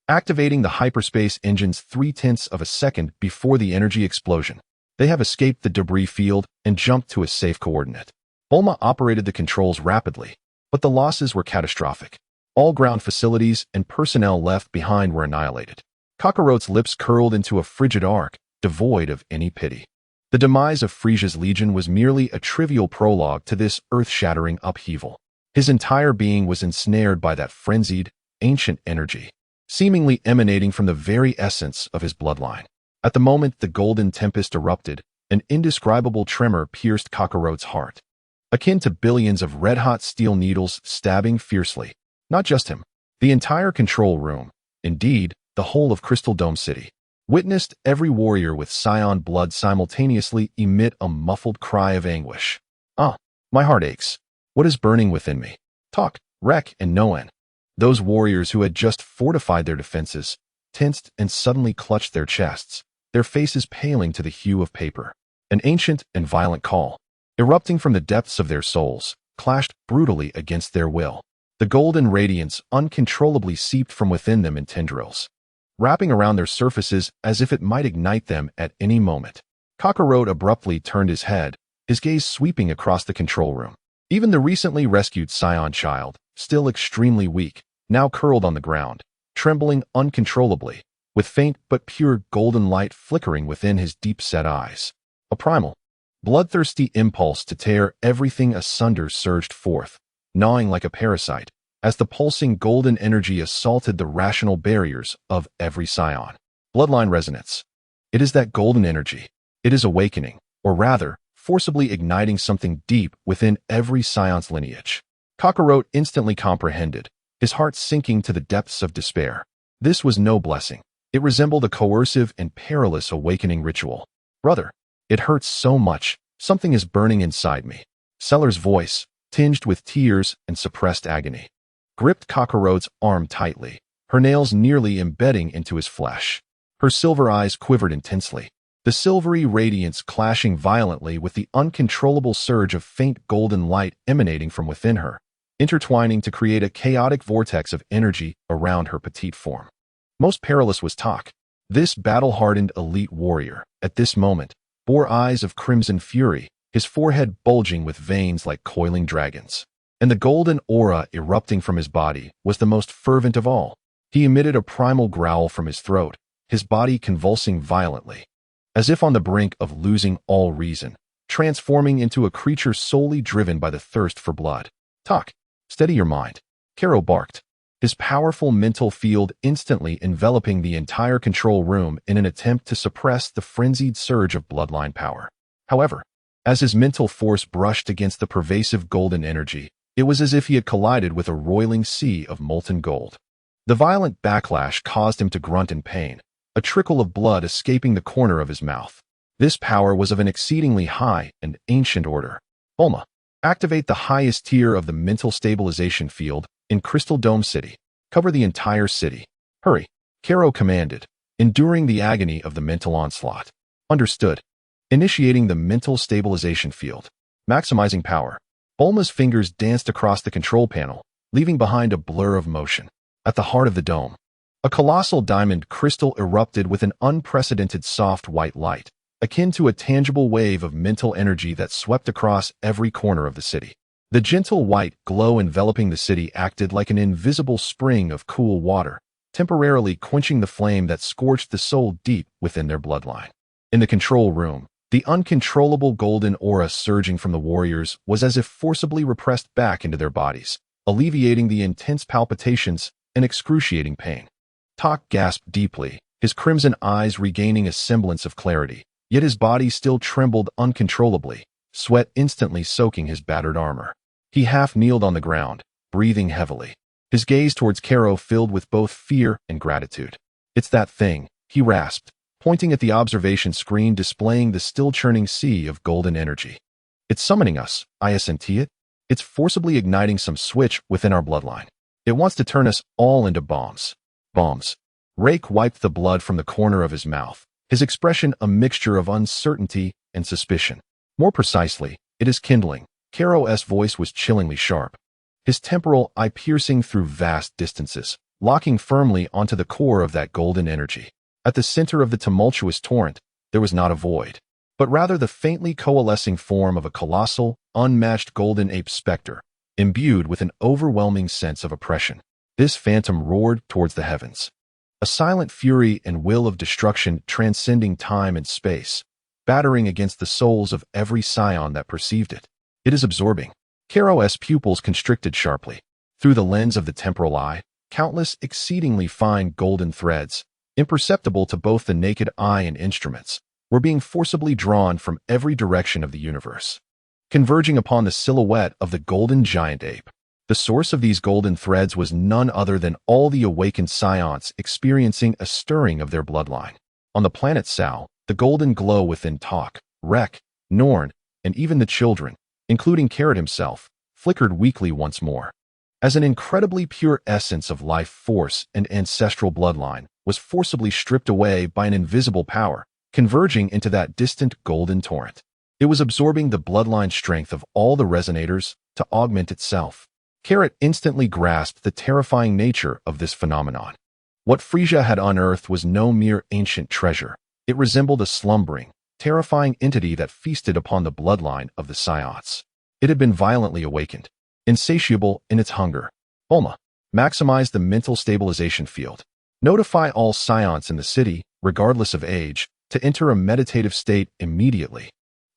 activating the hyperspace engines 0.3 of a second before the energy explosion. They have escaped the debris field and jumped to a safe coordinate. Bulma operated the controls rapidly, but the losses were catastrophic. All ground facilities and personnel left behind were annihilated. Kakarot's lips curled into a frigid arc, devoid of any pity. The demise of Frieza's legion was merely a trivial prologue to this earth-shattering upheaval. His entire being was ensnared by that frenzied, ancient energy, seemingly emanating from the very essence of his bloodline. At the moment the golden tempest erupted, an indescribable tremor pierced Kakarot's heart. akin to billions of red-hot steel needles stabbing fiercely. Not just him. The entire control room, indeed, the whole of Crystal Dome City, witnessed every warrior with scion blood simultaneously emit a muffled cry of anguish. Ah, my heart aches. What is burning within me? Talk, Wreck, and Noen. Those warriors who had just fortified their defenses, tensed and suddenly clutched their chests, their faces paling to the hue of paper. An ancient and violent call, erupting from the depths of their souls, clashed brutally against their will. The golden radiance uncontrollably seeped from within them in tendrils, wrapping around their surfaces as if it might ignite them at any moment. Kakarot abruptly turned his head, his gaze sweeping across the control room. Even the recently rescued Scion child, still extremely weak, now curled on the ground, trembling uncontrollably, with faint but pure golden light flickering within his deep-set eyes. A primal, bloodthirsty impulse to tear everything asunder surged forth, gnawing like a parasite, as the pulsing golden energy assaulted the rational barriers of every scion. Bloodline resonance. It is that golden energy. It is awakening, or rather, forcibly igniting something deep within every scion's lineage. Kakarot instantly comprehended, his heart sinking to the depths of despair. This was no blessing. It resembled a coercive and perilous awakening ritual. Brother, it hurts so much. Something is burning inside me. Seller's voice, tinged with tears and suppressed agony, gripped Kakarot's arm tightly, her nails nearly embedding into his flesh. Her silver eyes quivered intensely, the silvery radiance clashing violently with the uncontrollable surge of faint golden light emanating from within her, intertwining to create a chaotic vortex of energy around her petite form. Most perilous was Tak. This battle-hardened elite warrior, at this moment, bore eyes of crimson fury, his forehead bulging with veins like coiling dragons. And the golden aura erupting from his body was the most fervent of all. He emitted a primal growl from his throat, his body convulsing violently, as if on the brink of losing all reason, transforming into a creature solely driven by the thirst for blood. Tak, steady your mind, Karo barked, his powerful mental field instantly enveloping the entire control room in an attempt to suppress the frenzied surge of bloodline power. However, as his mental force brushed against the pervasive golden energy, it was as if he had collided with a roiling sea of molten gold. The violent backlash caused him to grunt in pain, a trickle of blood escaping the corner of his mouth. This power was of an exceedingly high and ancient order. Bulma, activate the highest tier of the mental stabilization field in Crystal Dome City. Cover the entire city. Hurry, Karo commanded, enduring the agony of the mental onslaught. Understood. Initiating the mental stabilization field. Maximizing power. Bulma's fingers danced across the control panel, leaving behind a blur of motion. At the heart of the dome, a colossal diamond crystal erupted with an unprecedented soft white light, akin to a tangible wave of mental energy that swept across every corner of the city. The gentle white glow enveloping the city acted like an invisible spring of cool water, temporarily quenching the flame that scorched the soul deep within their bloodline. In the control room, the uncontrollable golden aura surging from the warriors was as if forcibly repressed back into their bodies, alleviating the intense palpitations and excruciating pain. Tak gasped deeply, his crimson eyes regaining a semblance of clarity, yet his body still trembled uncontrollably, sweat instantly soaking his battered armor. He half-kneeled on the ground, breathing heavily, his gaze towards Karo filled with both fear and gratitude. It's that thing, he rasped, pointing at the observation screen displaying the still-churning sea of golden energy. It's summoning us, I senti it. It's forcibly igniting some switch within our bloodline. It wants to turn us all into bombs. Bombs. Rake wiped the blood from the corner of his mouth, his expression a mixture of uncertainty and suspicion. More precisely, it is kindling. Karo's voice was chillingly sharp, his temporal eye piercing through vast distances, locking firmly onto the core of that golden energy. At the center of the tumultuous torrent, there was not a void, but rather the faintly coalescing form of a colossal, unmatched golden ape specter, imbued with an overwhelming sense of oppression. This phantom roared towards the heavens, a silent fury and will of destruction transcending time and space, battering against the souls of every scion that perceived it. It is absorbing. Karo's pupils constricted sharply. Through the lens of the temporal eye, countless exceedingly fine golden threads, imperceptible to both the naked eye and instruments, were being forcibly drawn from every direction of the universe. converging upon the silhouette of the golden giant ape. The source of these golden threads was none other than all the awakened Saiyans experiencing a stirring of their bloodline. On the planet Sal, the golden glow within Talk, Rek, Norn, and even the children, including Carrot himself, flickered weakly once more. As an incredibly pure essence of life force and ancestral bloodline was forcibly stripped away by an invisible power, converging into that distant golden torrent. It was absorbing the bloodline strength of all the resonators to augment itself. Carrot instantly grasped the terrifying nature of this phenomenon. What Frieza had unearthed was no mere ancient treasure. It resembled a slumbering, terrifying entity that feasted upon the bloodline of the Saiyans. It had been violently awakened, insatiable in its hunger. Bulma, maximize the mental stabilization field. Notify all Saiyans in the city, regardless of age, to enter a meditative state immediately,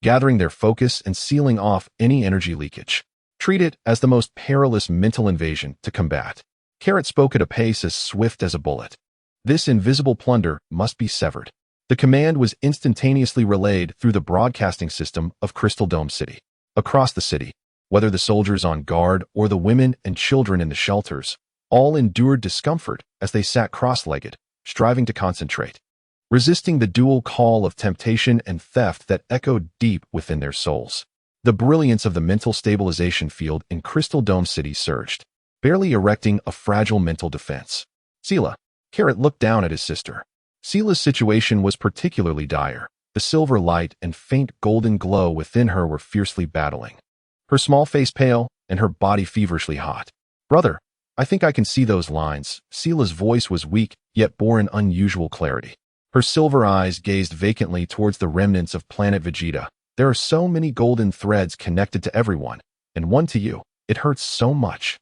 gathering their focus and sealing off any energy leakage. Treat it as the most perilous mental invasion to combat. Carrot spoke at a pace as swift as a bullet. This invisible plunder must be severed. The command was instantaneously relayed through the broadcasting system of Crystal Dome City. Across the city, whether the soldiers on guard or the women and children in the shelters, all endured discomfort as they sat cross-legged, striving to concentrate, resisting the dual call of temptation and theft that echoed deep within their souls. The brilliance of the mental stabilization field in Crystal Dome City surged, barely erecting a fragile mental defense. Sela. Carrot looked down at his sister. Sela's situation was particularly dire. The silver light and faint golden glow within her were fiercely battling. Her small face pale and her body feverishly hot. Brother, I think I can see those lines. Sela's voice was weak, yet bore an unusual clarity. Her silver eyes gazed vacantly towards the remnants of Planet Vegeta. There are so many golden threads connected to everyone, and one to you. It hurts so much.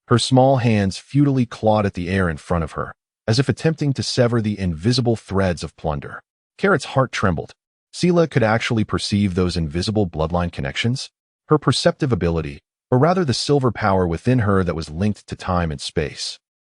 Her small hands futilely clawed at the air in front of her, as if attempting to sever the invisible threads of plunder. Carrot's heart trembled. Sela could actually perceive those invisible bloodline connections. Her perceptive ability, or rather the silver power within her that was linked to time and space,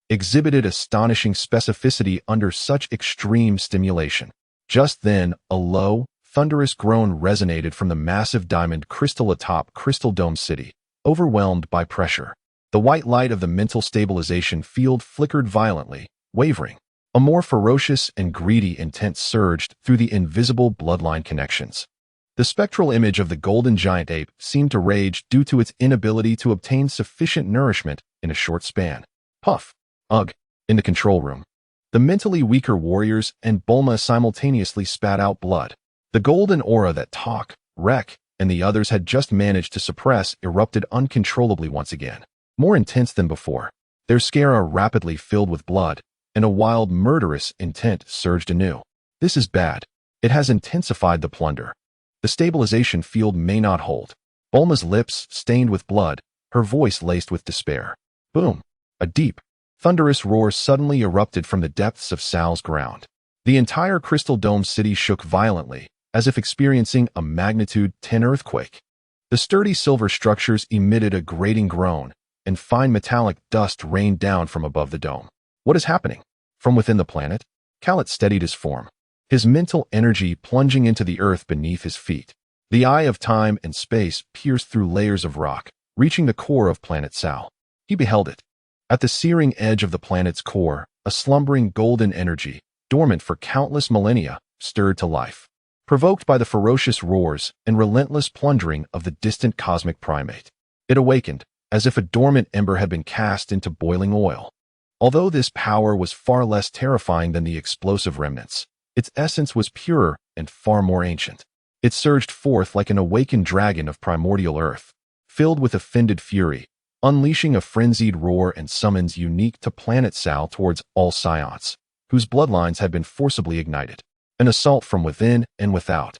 exhibited astonishing specificity under such extreme stimulation. Just then, a low, thunderous groan resonated from the massive diamond crystal atop Crystal Dome City, overwhelmed by pressure. The white light of the mental stabilization field flickered violently, wavering. A more ferocious and greedy intent surged through the invisible bloodline connections. The spectral image of the golden giant ape seemed to rage due to its inability to obtain sufficient nourishment in a short span. Puff. Ugh. In the control room, the mentally weaker warriors and Bulma simultaneously spat out blood. The golden aura that Talk, Rek, and the others had just managed to suppress erupted uncontrollably once again, more intense than before. Their Sera rapidly filled with blood, and a wild, murderous intent surged anew. This is bad. It has intensified the plunder. The stabilization field may not hold. Bulma's lips stained with blood, her voice laced with despair. Boom! A deep, thunderous roar suddenly erupted from the depths of Sal's ground. The entire Crystal Dome City shook violently, as if experiencing a magnitude 10 earthquake. The sturdy silver structures emitted a grating groan, and fine metallic dust rained down from above the dome. What is happening? From within the planet, Khaled steadied his form, his mental energy plunging into the earth beneath his feet. The eye of time and space pierced through layers of rock, reaching the core of Planet Sal. He beheld it. At the searing edge of the planet's core, a slumbering golden energy, dormant for countless millennia, stirred to life, provoked by the ferocious roars and relentless plundering of the distant cosmic primate. It awakened, as if a dormant ember had been cast into boiling oil. Although this power was far less terrifying than the explosive remnants, its essence was purer and far more ancient. It surged forth like an awakened dragon of primordial earth, filled with offended fury, unleashing a frenzied roar and summons unique to Planet Sal towards all Saiyans, whose bloodlines had been forcibly ignited. An assault from within and without.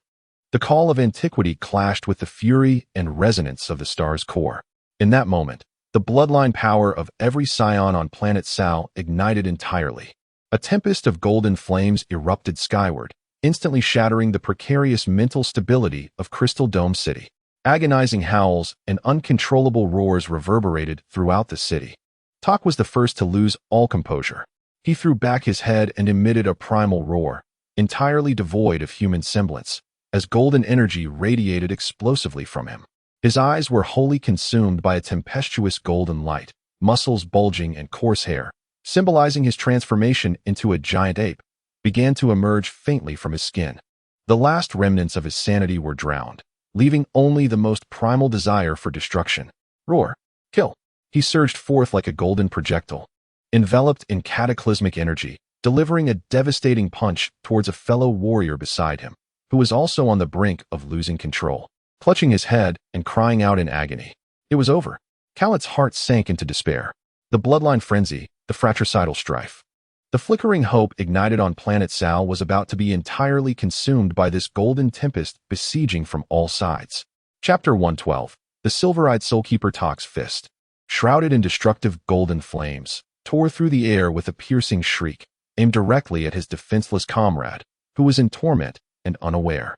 The call of antiquity clashed with the fury and resonance of the star's core. In that moment, the bloodline power of every Scion on Planet Sal ignited entirely. A tempest of golden flames erupted skyward, instantly shattering the precarious mental stability of Crystal Dome City. Agonizing howls and uncontrollable roars reverberated throughout the city. Tak was the first to lose all composure. He threw back his head and emitted a primal roar, entirely devoid of human semblance, as golden energy radiated explosively from him. His eyes were wholly consumed by a tempestuous golden light, muscles bulging and coarse hair, symbolizing his transformation into a giant ape, began to emerge faintly from his skin. The last remnants of his sanity were drowned, leaving only the most primal desire for destruction. Roar! Kill! He surged forth like a golden projectile, enveloped in cataclysmic energy, delivering a devastating punch towards a fellow warrior beside him, who was also on the brink of losing control, clutching his head and crying out in agony. It was over. Khaled's heart sank into despair. The bloodline frenzy, the fratricidal strife. The flickering hope ignited on planet Sal was about to be entirely consumed by this golden tempest besieging from all sides. Chapter 112. The Silver-Eyed Soulkeeper Tok's fist, shrouded in destructive golden flames, tore through the air with a piercing shriek, aimed directly at his defenseless comrade, who was in torment and unaware.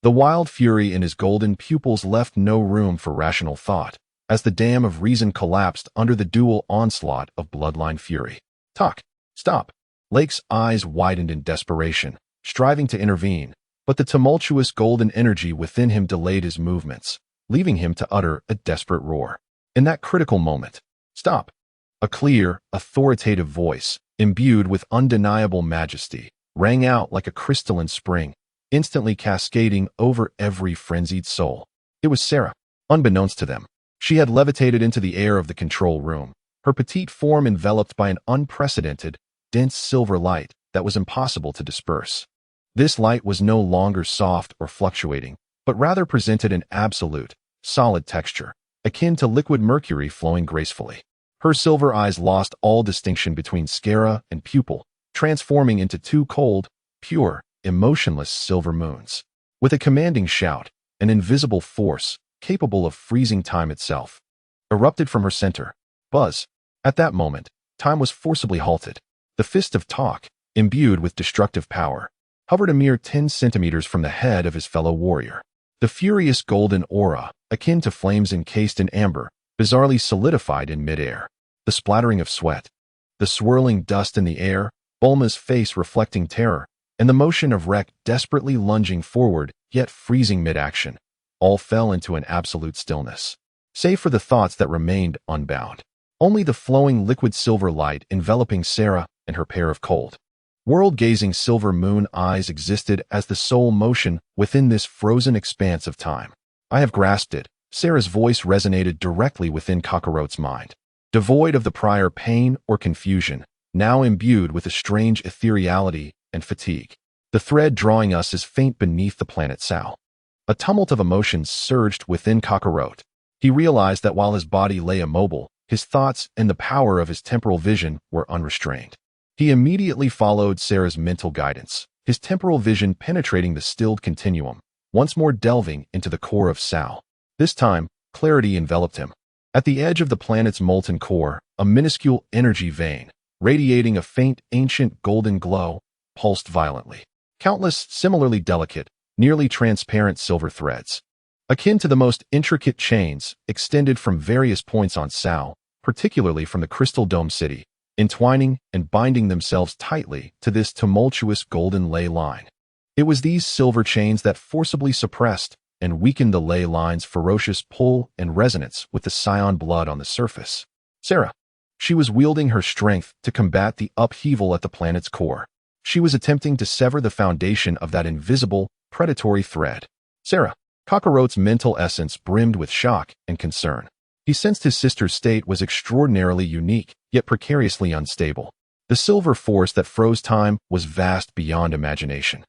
The wild fury in his golden pupils left no room for rational thought, as the dam of reason collapsed under the dual onslaught of bloodline fury. Tok, stop! Lake's eyes widened in desperation, striving to intervene, but the tumultuous golden energy within him delayed his movements, leaving him to utter a desperate roar. In that critical moment, stop! A clear, authoritative voice, imbued with undeniable majesty, rang out like a crystalline spring, instantly cascading over every frenzied soul. It was Sera. Unbeknownst to them, she had levitated into the air of the control room, her petite form enveloped by an unprecedented, dense silver light that was impossible to disperse. This light was no longer soft or fluctuating, but rather presented an absolute, solid texture, akin to liquid mercury flowing gracefully. Her silver eyes lost all distinction between sclera and pupil, transforming into two cold, pure, emotionless silver moons. With a commanding shout, an invisible force, capable of freezing time itself, erupted from her center. Buzz! At that moment, time was forcibly halted. The fist of Tok, imbued with destructive power, hovered a mere 10 centimeters from the head of his fellow warrior. The furious golden aura, akin to flames encased in amber, bizarrely solidified in midair. The splattering of sweat, the swirling dust in the air, Bulma's face reflecting terror, and the motion of Wreck desperately lunging forward, yet freezing mid-action, all fell into an absolute stillness. Save for the thoughts that remained unbound. Only the flowing liquid silver light enveloping Sera and her pair of cold, world-gazing silver moon eyes existed as the sole motion within this frozen expanse of time. I have grasped it. Sera's voice resonated directly within Kakarot's mind. Devoid of the prior pain or confusion, now imbued with a strange ethereality and fatigue. The thread drawing us is faint beneath the planet Sal. A tumult of emotions surged within Kakarot. He realized that while his body lay immobile, his thoughts and the power of his temporal vision were unrestrained. He immediately followed Sera's mental guidance, his temporal vision penetrating the stilled continuum, once more delving into the core of Sal. This time, clarity enveloped him. At the edge of the planet's molten core, a minuscule energy vein, radiating a faint, ancient golden glow, pulsed violently. Countless, similarly delicate, nearly transparent silver threads, akin to the most intricate chains, extended from various points on Sal, particularly from the Crystal Dome City, entwining and binding themselves tightly to this tumultuous golden ley line. It was these silver chains that forcibly suppressed and weakened the ley line's ferocious pull and resonance with the scion blood on the surface. Sera. She was wielding her strength to combat the upheaval at the planet's core. She was attempting to sever the foundation of that invisible, predatory thread. Sera. Kakarot's mental essence brimmed with shock and concern. He sensed his sister's state was extraordinarily unique, yet precariously unstable. The silver force that froze time was vast beyond imagination.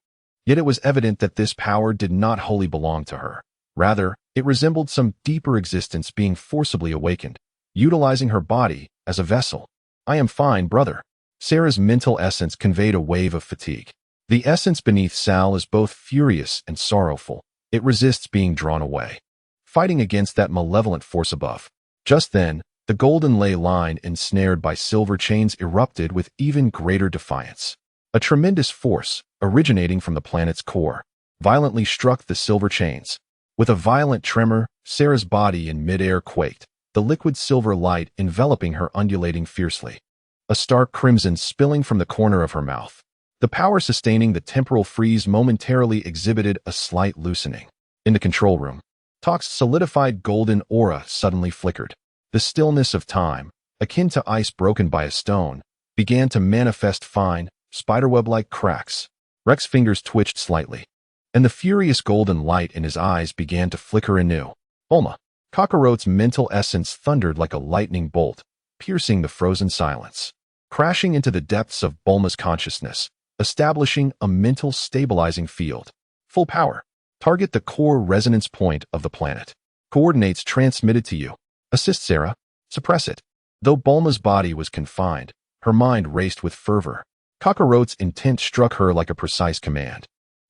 Yet it was evident that this power did not wholly belong to her. Rather, it resembled some deeper existence being forcibly awakened, utilizing her body as a vessel. I am fine, brother. Sera's mental essence conveyed a wave of fatigue. The essence beneath Sal is both furious and sorrowful. It resists being drawn away, fighting against that malevolent force above. Just then, the golden ley line ensnared by silver chains erupted with even greater defiance. A tremendous force, originating from the planet's core, violently struck the silver chains. With a violent tremor, Sera's body in midair quaked, the liquid silver light enveloping her undulating fiercely. A stark crimson spilling from the corner of her mouth. The power sustaining the temporal freeze momentarily exhibited a slight loosening. In the control room, Talk's solidified golden aura suddenly flickered. The stillness of time, akin to ice broken by a stone, began to manifest fine, spiderweb-like cracks. Rex's fingers twitched slightly, and the furious golden light in his eyes began to flicker anew. Bulma. Kakarot's mental essence thundered like a lightning bolt, piercing the frozen silence, crashing into the depths of Bulma's consciousness, establishing a mental stabilizing field. Full power. Target the core resonance point of the planet. Coordinates transmitted to you. Assist Sera. Suppress it. Though Bulma's body was confined, her mind raced with fervor. Kakarot's intent struck her like a precise command,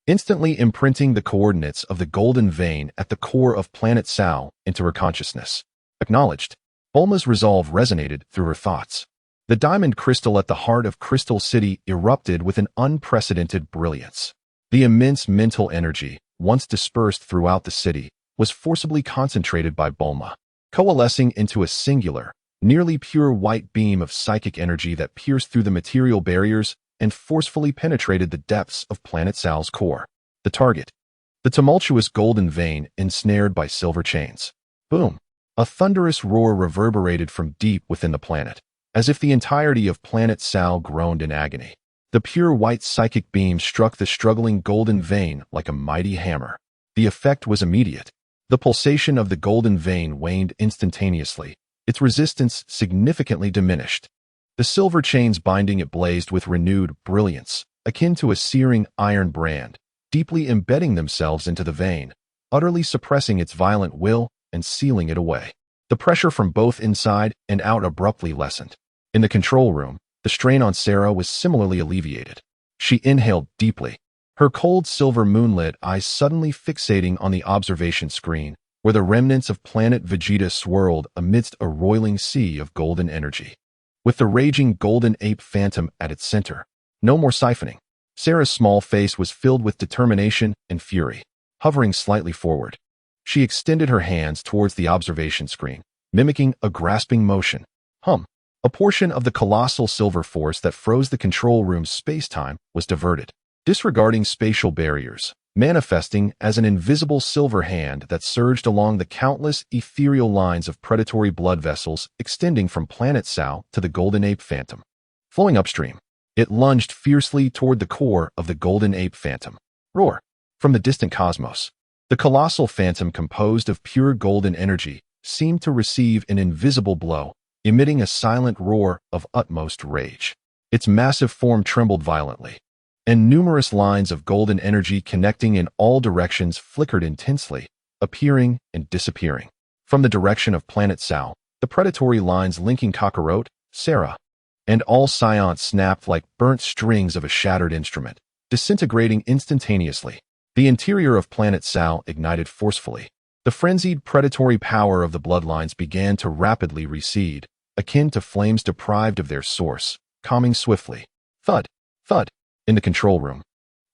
instantly imprinting the coordinates of the golden vein at the core of Planet Sao into her consciousness. Acknowledged. Bulma's resolve resonated through her thoughts. The diamond crystal at the heart of Crystal City erupted with an unprecedented brilliance. The immense mental energy, once dispersed throughout the city, was forcibly concentrated by Bulma, coalescing into a singular, nearly pure white beam of psychic energy that pierced through the material barriers and forcefully penetrated the depths of Planet Sao's core. The target. The tumultuous golden vein ensnared by silver chains. Boom! A thunderous roar reverberated from deep within the planet, as if the entirety of Planet Sao groaned in agony. The pure white psychic beam struck the struggling golden vein like a mighty hammer. The effect was immediate. The pulsation of the golden vein waned instantaneously, its resistance significantly diminished. The silver chains binding it blazed with renewed brilliance, akin to a searing iron brand, deeply embedding themselves into the vein, utterly suppressing its violent will and sealing it away. The pressure from both inside and out abruptly lessened. In the control room, the strain on Sera was similarly alleviated. She inhaled deeply, her cold silver moonlit eyes suddenly fixating on the observation screen, where the remnants of Planet Vegeta swirled amidst a roiling sea of golden energy. With the raging golden ape phantom at its center. No more siphoning. Sera's small face was filled with determination and fury, hovering slightly forward. She extended her hands towards the observation screen, mimicking a grasping motion. A portion of the colossal silver force that froze the control room's space-time was diverted, disregarding spatial barriers, manifesting as an invisible silver hand that surged along the countless ethereal lines of predatory blood vessels extending from Planet Sao to the Golden Ape Phantom. Flowing upstream, it lunged fiercely toward the core of the Golden Ape Phantom. Roar! From the distant cosmos, the colossal phantom composed of pure golden energy seemed to receive an invisible blow, emitting a silent roar of utmost rage. Its massive form trembled violently, and numerous lines of golden energy connecting in all directions flickered intensely, appearing and disappearing. From the direction of Planet Sao, the predatory lines linking Kakarot, Sera, and all Saiyan snapped like burnt strings of a shattered instrument, disintegrating instantaneously. The interior of Planet Sao ignited forcefully. The frenzied predatory power of the bloodlines began to rapidly recede, akin to flames deprived of their source, calming swiftly. Thud! Thud! In the control room,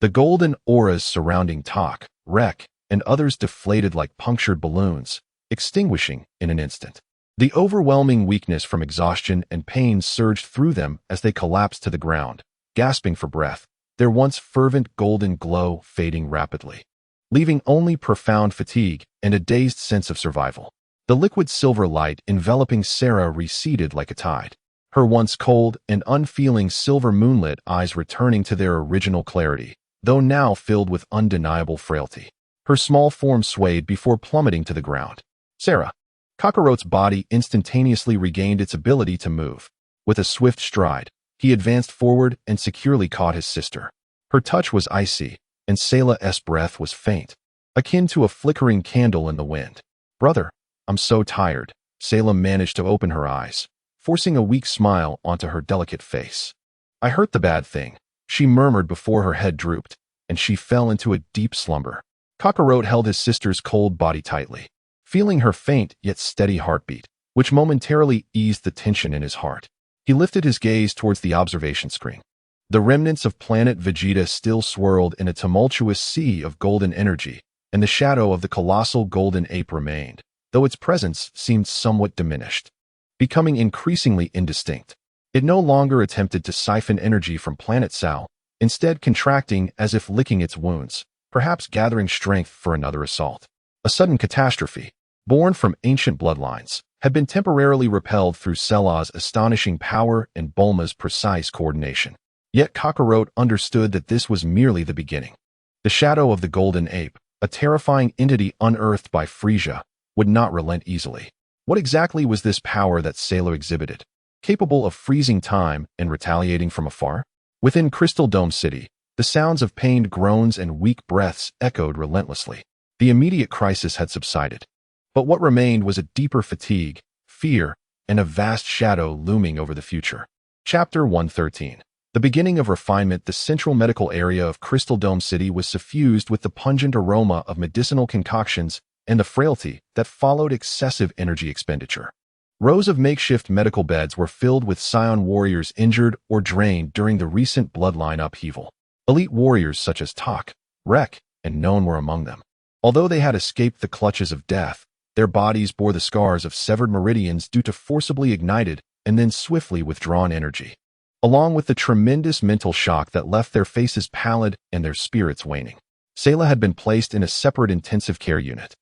the golden auras surrounding Talk, Wreck, and others deflated like punctured balloons, extinguishing in an instant. The overwhelming weakness from exhaustion and pain surged through them as they collapsed to the ground, gasping for breath, their once fervent golden glow fading rapidly, leaving only profound fatigue and a dazed sense of survival. The liquid silver light enveloping Sera receded like a tide, her once cold and unfeeling silver moonlit eyes returning to their original clarity, though now filled with undeniable frailty. Her small form swayed before plummeting to the ground. Sera. Kakarot's body instantaneously regained its ability to move. With a swift stride, he advanced forward and securely caught his sister. Her touch was icy, and Sela's breath was faint, akin to a flickering candle in the wind. Brother, I'm so tired. Sela managed to open her eyes, forcing a weak smile onto her delicate face. I heard the bad thing, she murmured before her head drooped, and she fell into a deep slumber. Kakarot held his sister's cold body tightly, feeling her faint yet steady heartbeat, which momentarily eased the tension in his heart. He lifted his gaze towards the observation screen. The remnants of Planet Vegeta still swirled in a tumultuous sea of golden energy, and the shadow of the colossal golden ape remained, though its presence seemed somewhat diminished, becoming increasingly indistinct. It no longer attempted to siphon energy from Planet Sao, instead contracting as if licking its wounds, perhaps gathering strength for another assault. A sudden catastrophe, born from ancient bloodlines, had been temporarily repelled through Sela's astonishing power and Bulma's precise coordination. Yet Kakarot understood that this was merely the beginning. The shadow of the golden ape, a terrifying entity unearthed by Frieza, would not relent easily. What exactly was this power that Sela exhibited, capable of freezing time and retaliating from afar? Within Crystal Dome City, the sounds of pained groans and weak breaths echoed relentlessly. The immediate crisis had subsided, but what remained was a deeper fatigue, fear, and a vast shadow looming over the future. Chapter 113. The beginning of refinement. The central medical area of Crystal Dome City was suffused with the pungent aroma of medicinal concoctions and the frailty that followed excessive energy expenditure. Rows of makeshift medical beds were filled with Scion warriors injured or drained during the recent bloodline upheaval. Elite warriors such as Tak, Rek, and Non were among them. Although they had escaped the clutches of death, their bodies bore the scars of severed meridians due to forcibly ignited and then swiftly withdrawn energy, along with the tremendous mental shock that left their faces pallid and their spirits waning. Sela had been placed in a separate intensive care unit,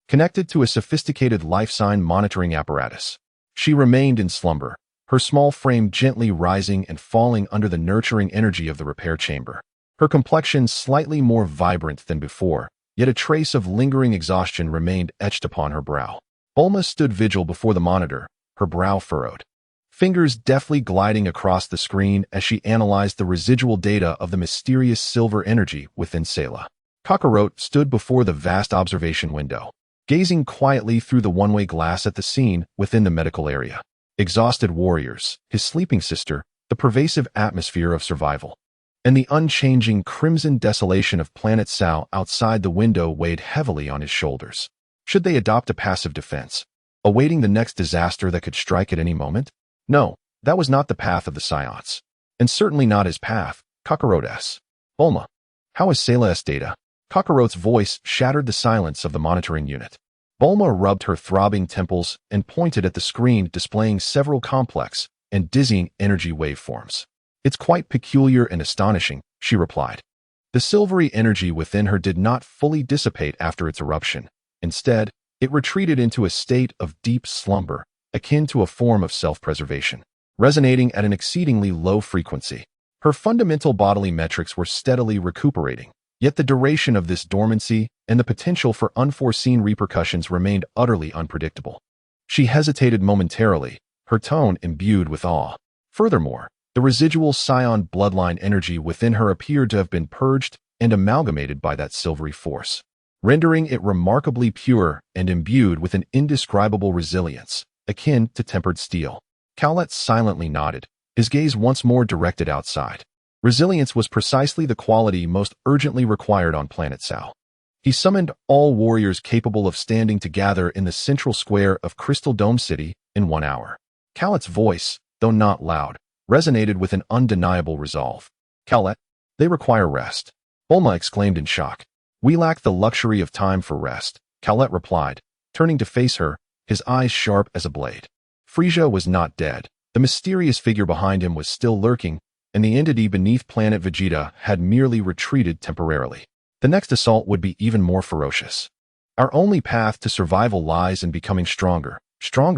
connected to a sophisticated life sign monitoring apparatus. She remained in slumber, her small frame gently rising and falling under the nurturing energy of the repair chamber. Her complexion slightly more vibrant than before, yet a trace of lingering exhaustion remained etched upon her brow. Bulma stood vigil before the monitor, her brow furrowed, fingers deftly gliding across the screen as she analyzed the residual data of the mysterious silver energy within Sela. Kakarot stood before the vast observation window, gazing quietly through the one-way glass at the scene within the medical area. Exhausted warriors, his sleeping sister, the pervasive atmosphere of survival, and the unchanging crimson desolation of Planet Sao outside the window weighed heavily on his shoulders. Should they adopt a passive defense, awaiting the next disaster that could strike at any moment? No, that was not the path of the Saiyans, and certainly not his path, Kakarot's. Bulma, how is Sela's data? Kakarot's voice shattered the silence of the monitoring unit. Bulma rubbed her throbbing temples and pointed at the screen displaying several complex and dizzying energy waveforms. It's quite peculiar and astonishing, she replied. The silvery energy within her did not fully dissipate after its eruption. Instead, it retreated into a state of deep slumber, akin to a form of self-preservation, resonating at an exceedingly low frequency. Her fundamental bodily metrics were steadily recuperating, yet the duration of this dormancy and the potential for unforeseen repercussions remained utterly unpredictable. She hesitated momentarily, her tone imbued with awe. Furthermore, the residual Scion bloodline energy within her appeared to have been purged and amalgamated by that silvery force, rendering it remarkably pure and imbued with an indescribable resilience, akin to tempered steel. Cowlett silently nodded, his gaze once more directed outside. Resilience was precisely the quality most urgently required on Planet Sao. He summoned all warriors capable of standing to gather in the central square of Crystal Dome City in 1 hour. Cowlett's voice, though not loud, resonated with an undeniable resolve. Cowlett, they require rest. Bulma exclaimed in shock. We lack the luxury of time for rest, Cowlett replied, turning to face her, his eyes sharp as a blade. Frieza was not dead. The mysterious figure behind him was still lurking, and the entity beneath Planet Vegeta had merely retreated temporarily. The next assault would be even more ferocious. Our only path to survival lies in becoming stronger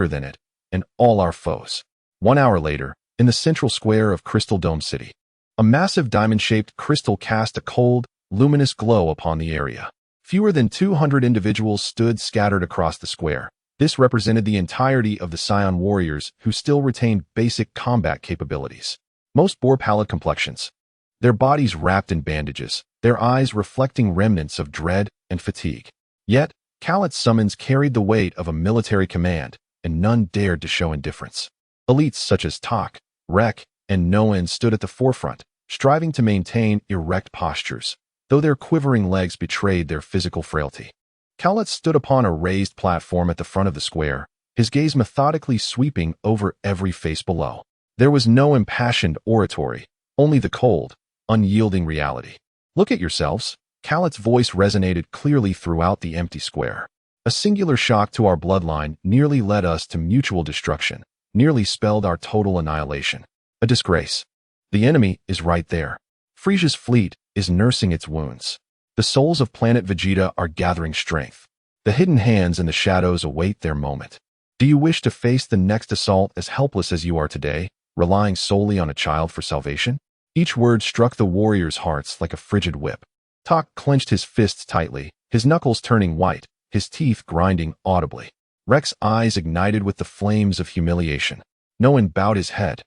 than it, and all our foes. 1 hour later, in the central square of Crystal Dome City, a massive diamond-shaped crystal cast a cold, luminous glow upon the area. Fewer than 200 individuals stood scattered across the square. This represented the entirety of the Scion warriors who still retained basic combat capabilities. Most bore pallid complexions, their bodies wrapped in bandages, their eyes reflecting remnants of dread and fatigue. Yet, Cowlett's summons carried the weight of a military command, and none dared to show indifference. Elites such as Tak, Rek, and Noan stood at the forefront, striving to maintain erect postures, though their quivering legs betrayed their physical frailty. Cowlett stood upon a raised platform at the front of the square, his gaze methodically sweeping over every face below. There was no impassioned oratory, only the cold, unyielding reality. Look at yourselves. Cowlett's voice resonated clearly throughout the empty square. A singular shock to our bloodline nearly led us to mutual destruction, nearly spelled our total annihilation. A disgrace. The enemy is right there. Frieza's fleet is nursing its wounds. The souls of Planet Vegeta are gathering strength. The hidden hands in the shadows await their moment. Do you wish to face the next assault as helpless as you are today, relying solely on a child for salvation? Each word struck the warriors' hearts like a frigid whip. Tak clenched his fists tightly, his knuckles turning white, his teeth grinding audibly. Rek's eyes ignited with the flames of humiliation. Noan bowed his head,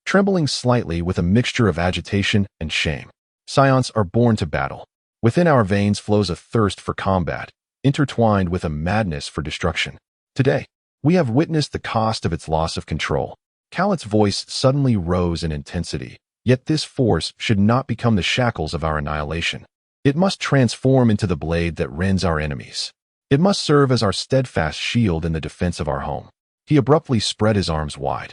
trembling slightly with a mixture of agitation and shame. Scions are born to battle. Within our veins flows a thirst for combat, intertwined with a madness for destruction. Today, we have witnessed the cost of its loss of control. Khaled's voice suddenly rose in intensity, yet this force should not become the shackles of our annihilation. It must transform into the blade that rends our enemies. It must serve as our steadfast shield in the defense of our home. He abruptly spread his arms wide,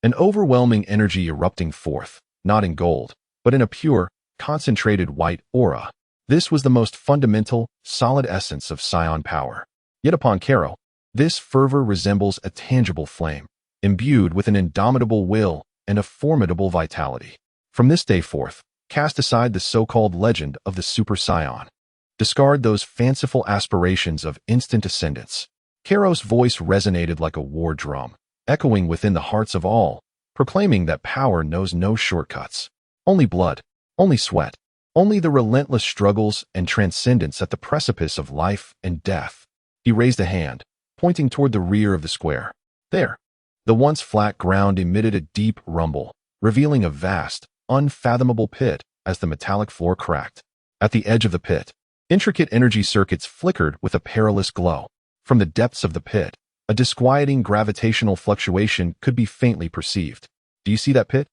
an overwhelming energy erupting forth, not in gold, but in a pure, concentrated white aura. This was the most fundamental, solid essence of Scion power. Yet upon Karo, this fervor resembles a tangible flame, imbued with an indomitable will and a formidable vitality. From this day forth, cast aside the so-called legend of the Super Saiyan. Discard those fanciful aspirations of instant ascendance. Karo's voice resonated like a war drum, echoing within the hearts of all, proclaiming that power knows no shortcuts. Only blood, only sweat, only the relentless struggles and transcendence at the precipice of life and death. He raised a hand, pointing toward the rear of the square. There, the once flat ground emitted a deep rumble, revealing a vast, unfathomable pit as the metallic floor cracked. At the edge of the pit, intricate energy circuits flickered with a perilous glow. From the depths of the pit, a disquieting gravitational fluctuation could be faintly perceived. Do you see that pit?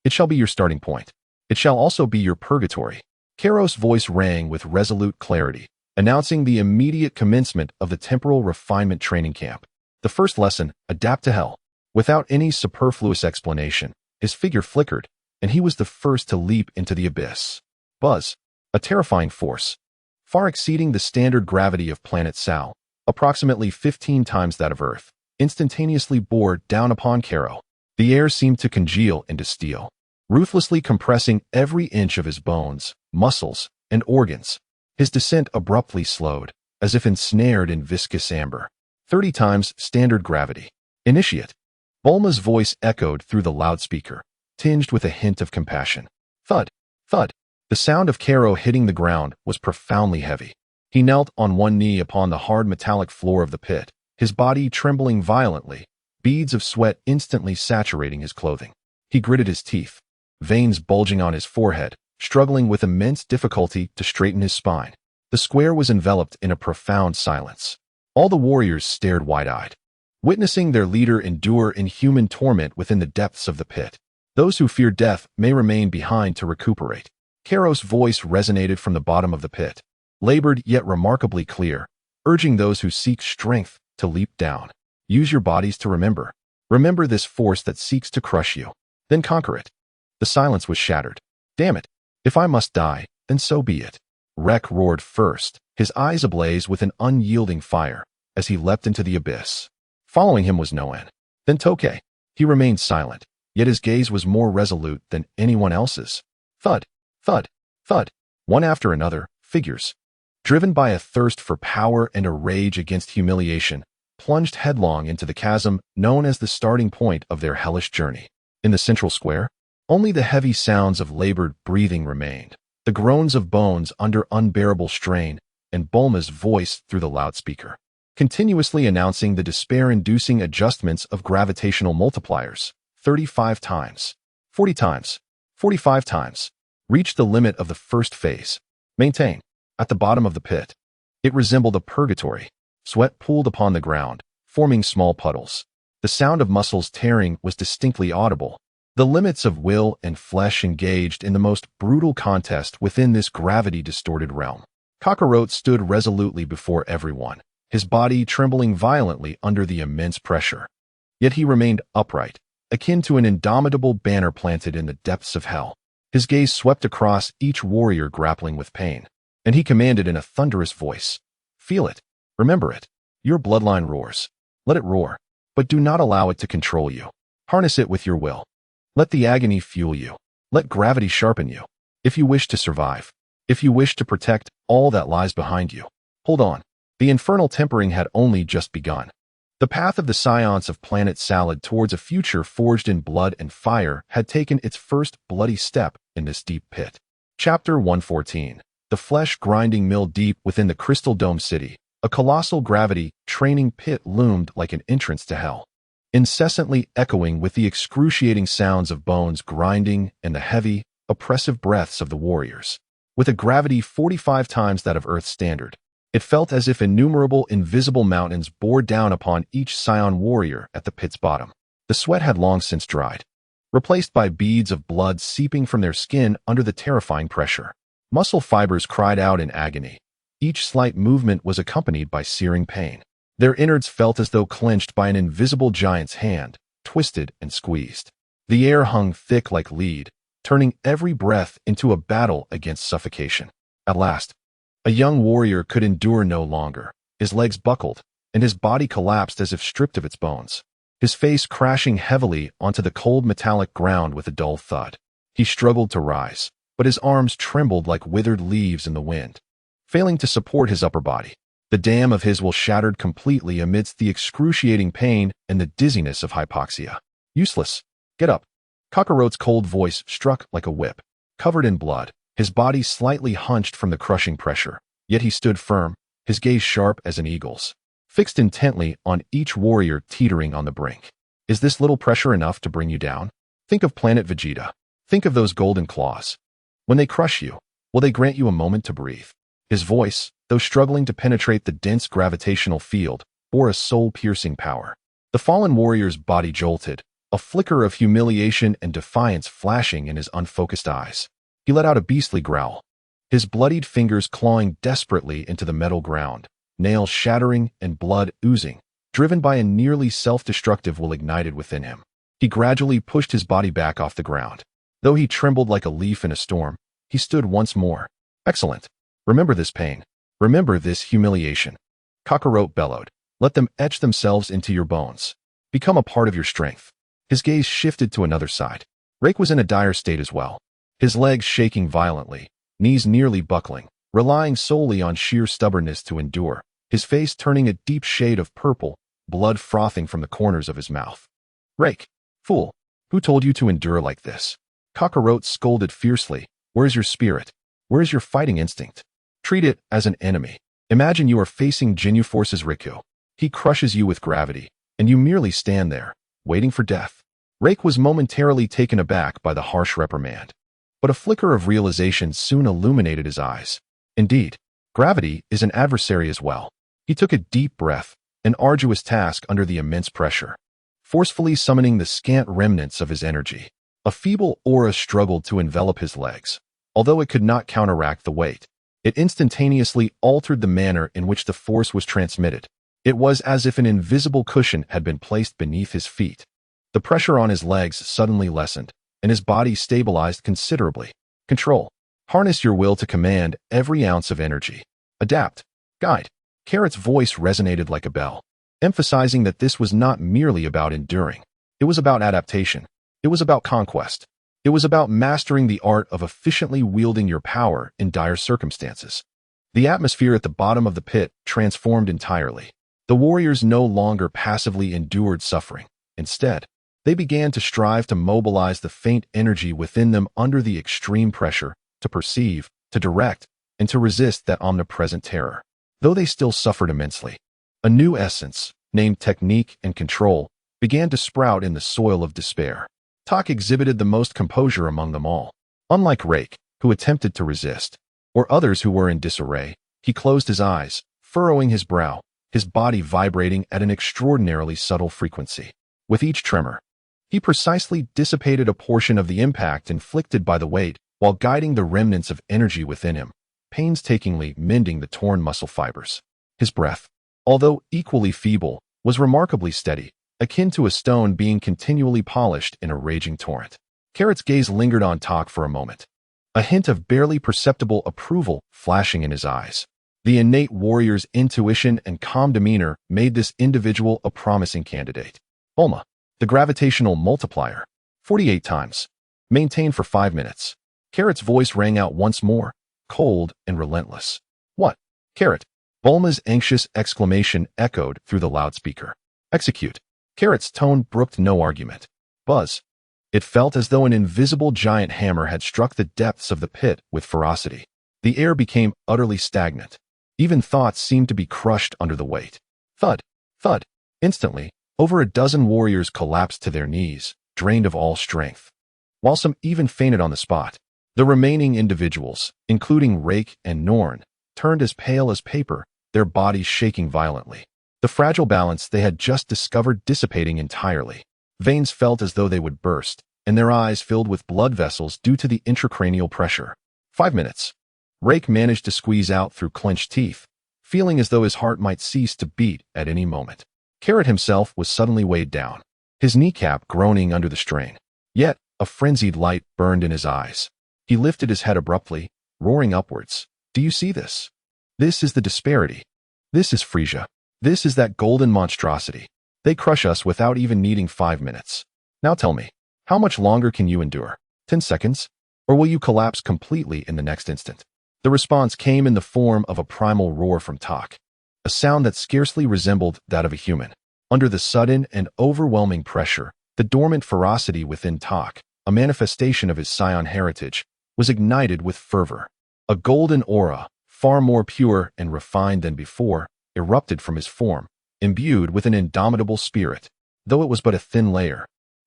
It shall be your starting point. It shall also be your purgatory. Karo's voice rang with resolute clarity, announcing the immediate commencement of the temporal refinement training camp. The first lesson, adapt to hell. Without any superfluous explanation, his figure flickered, and he was the first to leap into the abyss. Buzz, a terrifying force, far exceeding the standard gravity of planet Sal, approximately 15 times that of Earth, instantaneously bore down upon Karo. The air seemed to congeal into steel, ruthlessly compressing every inch of his bones, muscles, and organs. His descent abruptly slowed, as if ensnared in viscous amber. 30 times standard gravity. Initiate. Bulma's voice echoed through the loudspeaker, tinged with a hint of compassion. Thud, thud. The sound of Karo hitting the ground was profoundly heavy. He knelt on one knee upon the hard metallic floor of the pit, his body trembling violently, beads of sweat instantly saturating his clothing. He gritted his teeth, veins bulging on his forehead, struggling with immense difficulty to straighten his spine. The square was enveloped in a profound silence. All the warriors stared wide-eyed, witnessing their leader endure inhuman torment within the depths of the pit. Those who fear death may remain behind to recuperate. Karo's voice resonated from the bottom of the pit, labored yet remarkably clear, urging those who seek strength to leap down. Use your bodies to remember. Remember this force that seeks to crush you. Then conquer it. The silence was shattered. Damn it. If I must die, then so be it. Rek roared first, his eyes ablaze with an unyielding fire, as he leapt into the abyss. Following him was Noan. Then Tokay. He remained silent, yet his gaze was more resolute than anyone else's. Thud, thud, thud. One after another, figures, driven by a thirst for power and a rage against humiliation, plunged headlong into the chasm known as the starting point of their hellish journey. In the central square, only the heavy sounds of labored breathing remained, the groans of bones under unbearable strain, and Bulma's voice through the loudspeaker, continuously announcing the despair-inducing adjustments of gravitational multipliers. 35 times, 40 times, 45 times. Reached the limit of the first phase. Maintain. At the bottom of the pit, it resembled a purgatory. Sweat pooled upon the ground, forming small puddles. The sound of muscles tearing was distinctly audible. The limits of will and flesh engaged in the most brutal contest within this gravity-distorted realm. Kakarot stood resolutely before everyone, his body trembling violently under the immense pressure. Yet he remained upright, akin to an indomitable banner planted in the depths of hell. His gaze swept across each warrior grappling with pain, and he commanded in a thunderous voice, "Feel it. Remember it. Your bloodline roars. Let it roar, but do not allow it to control you. Harness it with your will. Let the agony fuel you. Let gravity sharpen you. If you wish to survive, if you wish to protect all that lies behind you, hold on. The infernal tempering had only just begun. The path of the Scions of Planet Salad towards a future forged in blood and fire had taken its first bloody step in this deep pit. Chapter 114. The flesh-grinding mill deep within the Crystal Dome City. A colossal gravity-training pit loomed like an entrance to hell, incessantly echoing with the excruciating sounds of bones grinding and the heavy, oppressive breaths of the warriors. With a gravity 45 times that of Earth's standard, it felt as if innumerable invisible mountains bore down upon each Scion warrior at the pit's bottom. The sweat had long since dried, replaced by beads of blood seeping from their skin under the terrifying pressure. Muscle fibers cried out in agony. Each slight movement was accompanied by searing pain. Their innards felt as though clenched by an invisible giant's hand, twisted and squeezed. The air hung thick like lead, turning every breath into a battle against suffocation. At last, a young warrior could endure no longer. His legs buckled, and his body collapsed as if stripped of its bones, his face crashing heavily onto the cold metallic ground with a dull thud. He struggled to rise, but his arms trembled like withered leaves in the wind, failing to support his upper body. The dam of his will shattered completely amidst the excruciating pain and the dizziness of hypoxia. Useless. Get up. Kakarot's cold voice struck like a whip. Covered in blood, his body slightly hunched from the crushing pressure, yet he stood firm, his gaze sharp as an eagle's, fixed intently on each warrior teetering on the brink. Is this little pressure enough to bring you down? Think of Planet Vegeta. Think of those golden claws. When they crush you, will they grant you a moment to breathe? His voice, though struggling to penetrate the dense gravitational field, bore a soul-piercing power. The fallen warrior's body jolted, a flicker of humiliation and defiance flashing in his unfocused eyes. He let out a beastly growl, his bloodied fingers clawing desperately into the metal ground, nails shattering and blood oozing, driven by a nearly self-destructive will ignited within him. He gradually pushed his body back off the ground. Though he trembled like a leaf in a storm, he stood once more. Excellent. Remember this pain. Remember this humiliation. Kakarot bellowed. Let them etch themselves into your bones. Become a part of your strength. His gaze shifted to another side. Rake was in a dire state as well, his legs shaking violently, knees nearly buckling, relying solely on sheer stubbornness to endure, his face turning a deep shade of purple, blood frothing from the corners of his mouth. Rake, fool, who told you to endure like this? Kakarot scolded fiercely. Where is your spirit? Where is your fighting instinct? Treat it as an enemy. Imagine you are facing Ginyu Force's Riku. He crushes you with gravity, and you merely stand there, waiting for death. Rake was momentarily taken aback by the harsh reprimand, but a flicker of realization soon illuminated his eyes. Indeed, gravity is an adversary as well. He took a deep breath, an arduous task under the immense pressure, forcefully summoning the scant remnants of his energy. A feeble aura struggled to envelop his legs. Although it could not counteract the weight, it instantaneously altered the manner in which the force was transmitted. It was as if an invisible cushion had been placed beneath his feet. The pressure on his legs suddenly lessened, and his body stabilized considerably. Control. Harness your will to command every ounce of energy. Adapt. Guide. Carrot's voice resonated like a bell, emphasizing that this was not merely about enduring. It was about adaptation. It was about conquest. It was about mastering the art of efficiently wielding your power in dire circumstances. The atmosphere at the bottom of the pit transformed entirely. The warriors no longer passively endured suffering. Instead, they began to strive to mobilize the faint energy within them under the extreme pressure, to perceive, to direct, and to resist that omnipresent terror. Though they still suffered immensely, a new essence, named technique and control, began to sprout in the soil of despair. Tak exhibited the most composure among them all. Unlike Rake, who attempted to resist, or others who were in disarray, he closed his eyes, furrowing his brow, his body vibrating at an extraordinarily subtle frequency. With each tremor, he precisely dissipated a portion of the impact inflicted by the weight, while guiding the remnants of energy within him, painstakingly mending the torn muscle fibers. His breath, although equally feeble, was remarkably steady, akin to a stone being continually polished in a raging torrent. Carrot's gaze lingered on Tak for a moment, a hint of barely perceptible approval flashing in his eyes. The innate warrior's intuition and calm demeanor made this individual a promising candidate. Bulma, the gravitational multiplier, 48 times. Maintained for 5 minutes. Carrot's voice rang out once more, cold and relentless. What? Carrot. Bulma's anxious exclamation echoed through the loudspeaker. Execute. Carrot's tone brooked no argument. Buzz. It felt as though an invisible giant hammer had struck the depths of the pit with ferocity. The air became utterly stagnant. Even thoughts seemed to be crushed under the weight. Thud. Thud. Instantly, over a dozen warriors collapsed to their knees, drained of all strength. While some even fainted on the spot, the remaining individuals, including Rake and Norn, turned as pale as paper, their bodies shaking violently. The fragile balance they had just discovered dissipating entirely. Veins felt as though they would burst, and their eyes filled with blood vessels due to the intracranial pressure. 5 minutes. Rake managed to squeeze out through clenched teeth, feeling as though his heart might cease to beat at any moment. Carrot himself was suddenly weighed down, his kneecap groaning under the strain. Yet, a frenzied light burned in his eyes. He lifted his head abruptly, roaring upwards. Do you see this? This is the disparity. This is Frieza. This is that golden monstrosity. They crush us without even needing 5 minutes. Now tell me, how much longer can you endure? 10 seconds? Or will you collapse completely in the next instant? The response came in the form of a primal roar from Tak, a sound that scarcely resembled that of a human. Under the sudden and overwhelming pressure, the dormant ferocity within Tak, a manifestation of his Saiyan heritage, was ignited with fervor. A golden aura, far more pure and refined than before, erupted from his form, imbued with an indomitable spirit, though it was but a thin layer.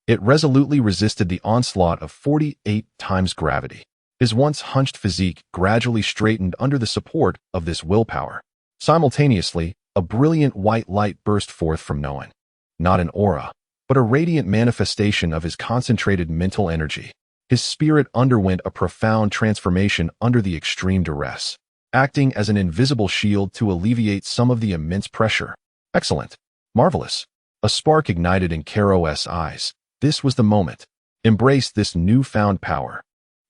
It resolutely resisted the onslaught of 48 times gravity. His once hunched physique gradually straightened under the support of this willpower. Simultaneously, a brilliant white light burst forth from Noan. Not an aura, but a radiant manifestation of his concentrated mental energy. His spirit underwent a profound transformation under the extreme duress, acting as an invisible shield to alleviate some of the immense pressure. Excellent. Marvelous. A spark ignited in Kaios's eyes. This was the moment. Embrace this newfound power.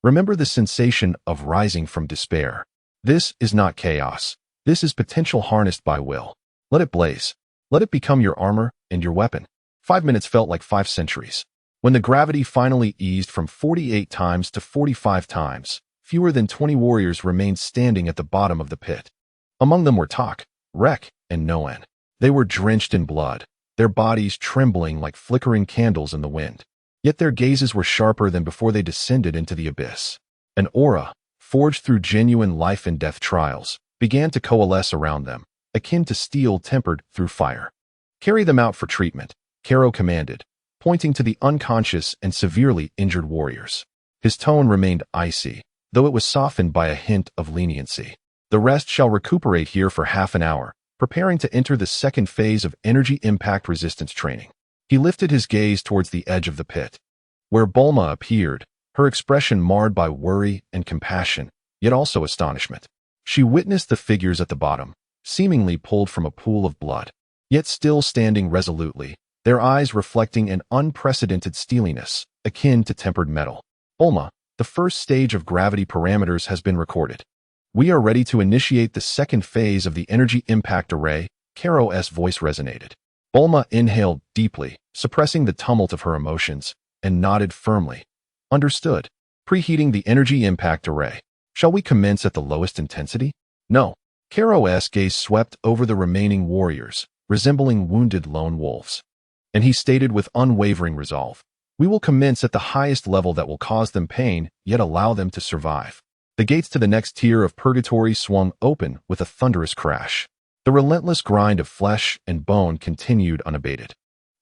Remember the sensation of rising from despair. This is not chaos. This is potential harnessed by will. Let it blaze. Let it become your armor and your weapon. 5 minutes felt like 5 centuries. When the gravity finally eased from 48 times to 45 times, fewer than 20 warriors remained standing at the bottom of the pit. Among them were Tak, Rek, and Noan. They were drenched in blood, their bodies trembling like flickering candles in the wind. Yet their gazes were sharper than before they descended into the abyss. An aura, forged through genuine life and death trials, began to coalesce around them, akin to steel tempered through fire. Carry them out for treatment, Karo commanded, pointing to the unconscious and severely injured warriors. His tone remained icy, though it was softened by a hint of leniency. The rest shall recuperate here for half an hour, preparing to enter the second phase of energy impact resistance training. He lifted his gaze towards the edge of the pit, where Bulma appeared, her expression marred by worry and compassion, yet also astonishment. She witnessed the figures at the bottom, seemingly pulled from a pool of blood, yet still standing resolutely, their eyes reflecting an unprecedented steeliness, akin to tempered metal. Bulma, the first stage of gravity parameters has been recorded. We are ready to initiate the second phase of the energy impact array, Kaios's voice resonated. Bulma inhaled deeply, suppressing the tumult of her emotions, and nodded firmly. Understood. Preheating the energy impact array. Shall we commence at the lowest intensity? No. Kaios's gaze swept over the remaining warriors, resembling wounded lone wolves. And he stated with unwavering resolve, we will commence at the highest level that will cause them pain, yet allow them to survive. The gates to the next tier of purgatory swung open with a thunderous crash. The relentless grind of flesh and bone continued unabated.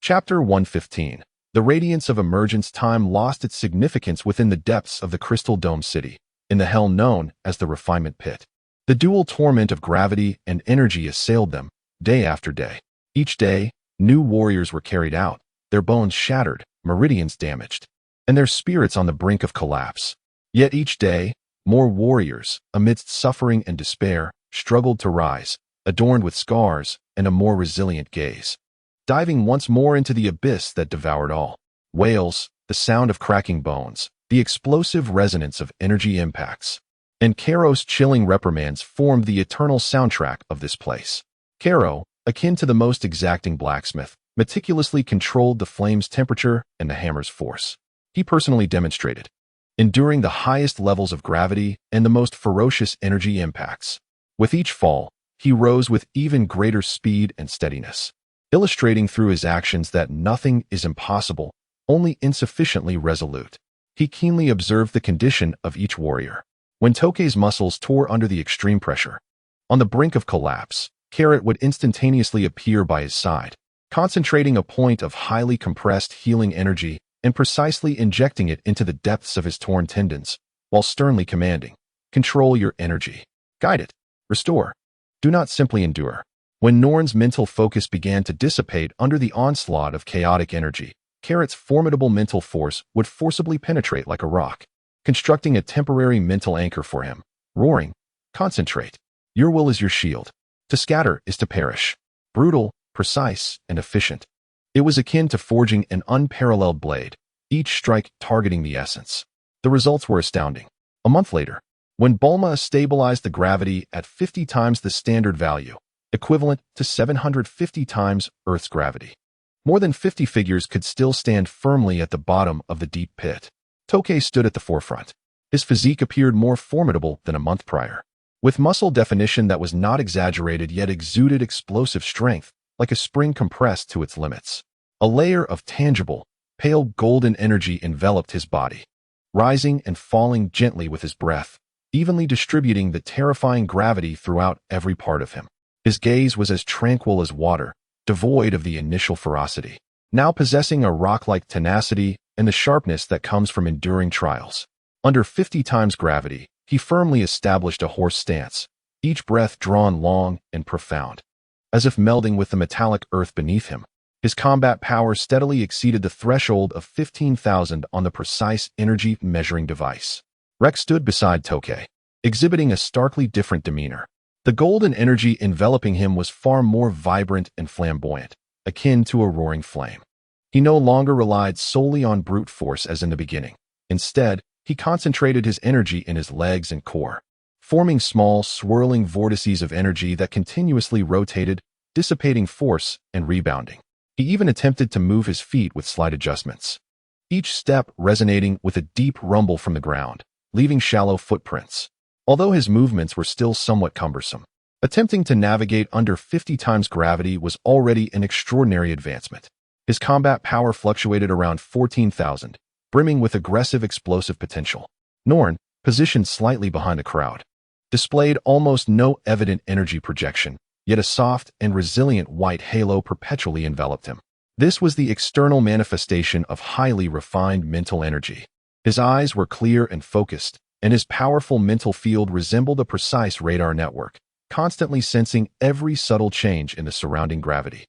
Chapter 115. The radiance of emergence time lost its significance within the depths of the Crystal Dome City, in the hell known as the Refinement Pit. The dual torment of gravity and energy assailed them, day after day. Each day, new warriors were carried out, their bones shattered, meridians damaged, and their spirits on the brink of collapse. Yet each day, more warriors, amidst suffering and despair, struggled to rise, adorned with scars and a more resilient gaze. Diving once more into the abyss that devoured all. Wails, the sound of cracking bones, the explosive resonance of energy impacts, and Kaios's chilling reprimands formed the eternal soundtrack of this place. Kaios, akin to the most exacting blacksmith, meticulously controlled the flame's temperature and the hammer's force. He personally demonstrated, enduring the highest levels of gravity and the most ferocious energy impacts. With each fall, he rose with even greater speed and steadiness, illustrating through his actions that nothing is impossible, only insufficiently resolute. He keenly observed the condition of each warrior. When Tokei's muscles tore under the extreme pressure, on the brink of collapse, Carrot would instantaneously appear by his side, concentrating a point of highly compressed healing energy and precisely injecting it into the depths of his torn tendons, while sternly commanding, "Control your energy. Guide it. Restore. Do not simply endure." When Norn's mental focus began to dissipate under the onslaught of chaotic energy, Carrot's formidable mental force would forcibly penetrate like a rock, constructing a temporary mental anchor for him, roaring, "Concentrate. Your will is your shield. To scatter is to perish." Brutal, precise, and efficient. It was akin to forging an unparalleled blade, each strike targeting the essence. The results were astounding. A month later, when Bulma stabilized the gravity at 50 times the standard value, equivalent to 750 times Earth's gravity, more than 50 figures could still stand firmly at the bottom of the deep pit. Tokei stood at the forefront. His physique appeared more formidable than a month prior, with muscle definition that was not exaggerated yet exuded explosive strength, like a spring compressed to its limits. A layer of tangible, pale golden energy enveloped his body, rising and falling gently with his breath, evenly distributing the terrifying gravity throughout every part of him. His gaze was as tranquil as water, devoid of the initial ferocity, now possessing a rock-like tenacity and the sharpness that comes from enduring trials. Under 50 times gravity, he firmly established a horse stance, each breath drawn long and profound, as if melding with the metallic earth beneath him. His combat power steadily exceeded the threshold of 15,000 on the precise energy measuring device. Rex stood beside Tokei, exhibiting a starkly different demeanor. The golden energy enveloping him was far more vibrant and flamboyant, akin to a roaring flame. He no longer relied solely on brute force as in the beginning. Instead, he concentrated his energy in his legs and core, forming small, swirling vortices of energy that continuously rotated, dissipating force and rebounding. He even attempted to move his feet with slight adjustments, each step resonating with a deep rumble from the ground, leaving shallow footprints. Although his movements were still somewhat cumbersome, attempting to navigate under 50 times gravity was already an extraordinary advancement. His combat power fluctuated around 14,000, brimming with aggressive explosive potential. Norn, positioned slightly behind the crowd, displayed almost no evident energy projection, yet a soft and resilient white halo perpetually enveloped him. This was the external manifestation of highly refined mental energy. His eyes were clear and focused, and his powerful mental field resembled a precise radar network, constantly sensing every subtle change in the surrounding gravity,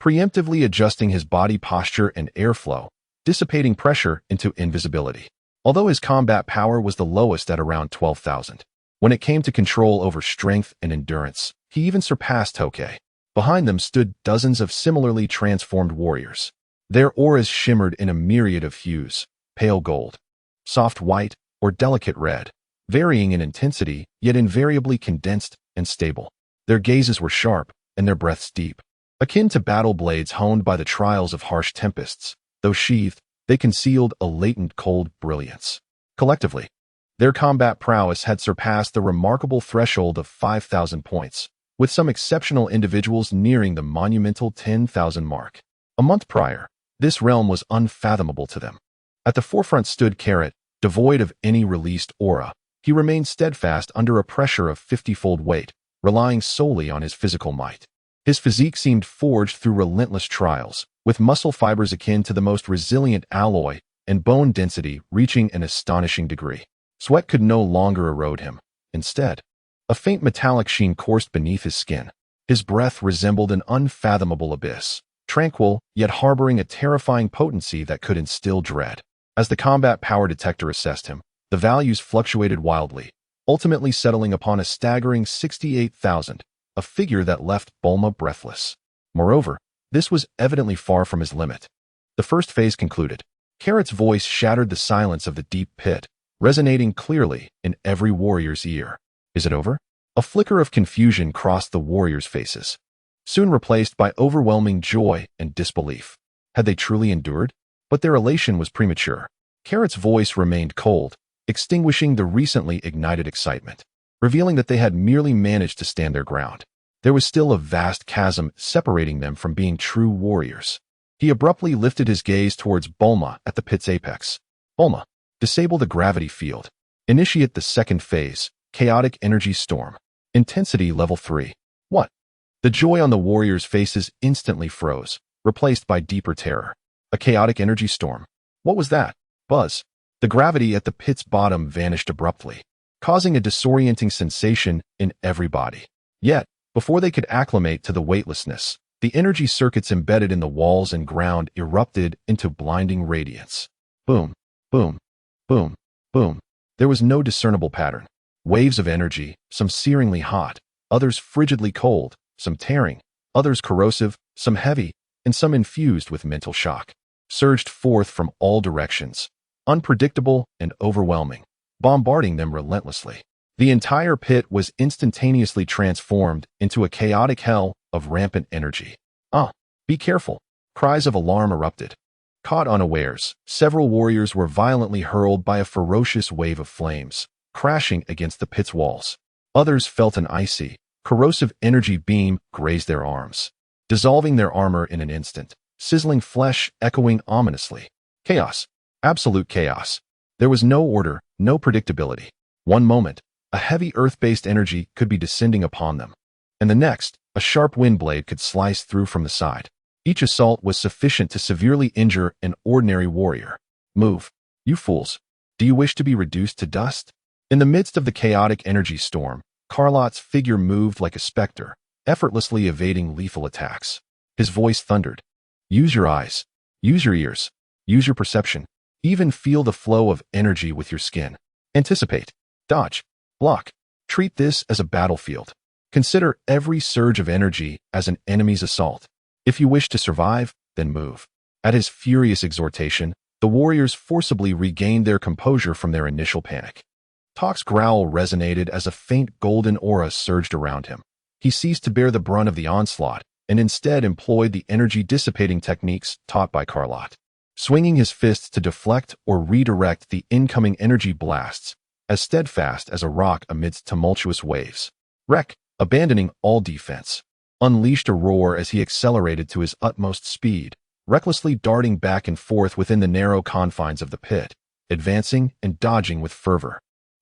preemptively adjusting his body posture and airflow, dissipating pressure into invisibility. Although his combat power was the lowest at around 12,000, when it came to control over strength and endurance, he even surpassed Tokei. Behind them stood dozens of similarly transformed warriors. Their auras shimmered in a myriad of hues, pale gold, soft white, or delicate red, varying in intensity, yet invariably condensed and stable. Their gazes were sharp, and their breaths deep, akin to battle blades honed by the trials of harsh tempests. Though sheathed, they concealed a latent cold brilliance. Collectively, their combat prowess had surpassed the remarkable threshold of 5,000 points, with some exceptional individuals nearing the monumental 10,000 mark. A month prior, this realm was unfathomable to them. At the forefront stood Carrot, devoid of any released aura. He remained steadfast under a pressure of 50-fold weight, relying solely on his physical might. His physique seemed forged through relentless trials, with muscle fibers akin to the most resilient alloy and bone density reaching an astonishing degree. Sweat could no longer erode him. Instead, a faint metallic sheen coursed beneath his skin. His breath resembled an unfathomable abyss, tranquil yet harboring a terrifying potency that could instill dread. As the combat power detector assessed him, the values fluctuated wildly, ultimately settling upon a staggering 68,000, a figure that left Bulma breathless. Moreover, this was evidently far from his limit. The first phase concluded. Carrot's voice shattered the silence of the deep pit, resonating clearly in every warrior's ear. Is it over? A flicker of confusion crossed the warriors' faces, soon replaced by overwhelming joy and disbelief. Had they truly endured? But their elation was premature. Carrot's voice remained cold, extinguishing the recently ignited excitement, revealing that they had merely managed to stand their ground. there was still a vast chasm separating them from being true warriors. He abruptly lifted his gaze towards Bulma at the pit's apex. Bulma, disable the gravity field. Initiate the second phase, chaotic energy storm. Intensity level 3. What? The joy on the warriors' faces instantly froze, replaced by deeper terror. A chaotic energy storm. What was that? Buzz. The gravity at the pit's bottom vanished abruptly, causing a disorienting sensation in every body. Yet, before they could acclimate to the weightlessness, the energy circuits embedded in the walls and ground erupted into blinding radiance. Boom, boom, boom, boom. There was no discernible pattern. Waves of energy, some searingly hot, others frigidly cold, some tearing, others corrosive, some heavy, and some infused with mental shock, surged forth from all directions, unpredictable and overwhelming, bombarding them relentlessly. The entire pit was instantaneously transformed into a chaotic hell of rampant energy. Be careful! Cries of alarm erupted. Caught unawares, several warriors were violently hurled by a ferocious wave of flames, crashing against the pit's walls. Others felt an icy, corrosive energy beam graze their arms, dissolving their armor in an instant, sizzling flesh echoing ominously. Chaos. Absolute chaos. There was no order, no predictability. One moment, a heavy earth-based energy could be descending upon them, and the next, a sharp wind blade could slice through from the side. Each assault was sufficient to severely injure an ordinary warrior. Move, you fools. Do you wish to be reduced to dust? In the midst of the chaotic energy storm, Carlot's figure moved like a specter, effortlessly evading lethal attacks. His voice thundered. Use your eyes. Use your ears. Use your perception. Even feel the flow of energy with your skin. Anticipate. Dodge. Block. Treat this as a battlefield. Consider every surge of energy as an enemy's assault. If you wish to survive, then move. At his furious exhortation, the warriors forcibly regained their composure from their initial panic. Tok's growl resonated as a faint golden aura surged around him. He ceased to bear the brunt of the onslaught and instead employed the energy-dissipating techniques taught by Carlot, swinging his fists to deflect or redirect the incoming energy blasts, as steadfast as a rock amidst tumultuous waves. Wreck, abandoning all defense, unleashed a roar as he accelerated to his utmost speed, recklessly darting back and forth within the narrow confines of the pit, advancing and dodging with fervor.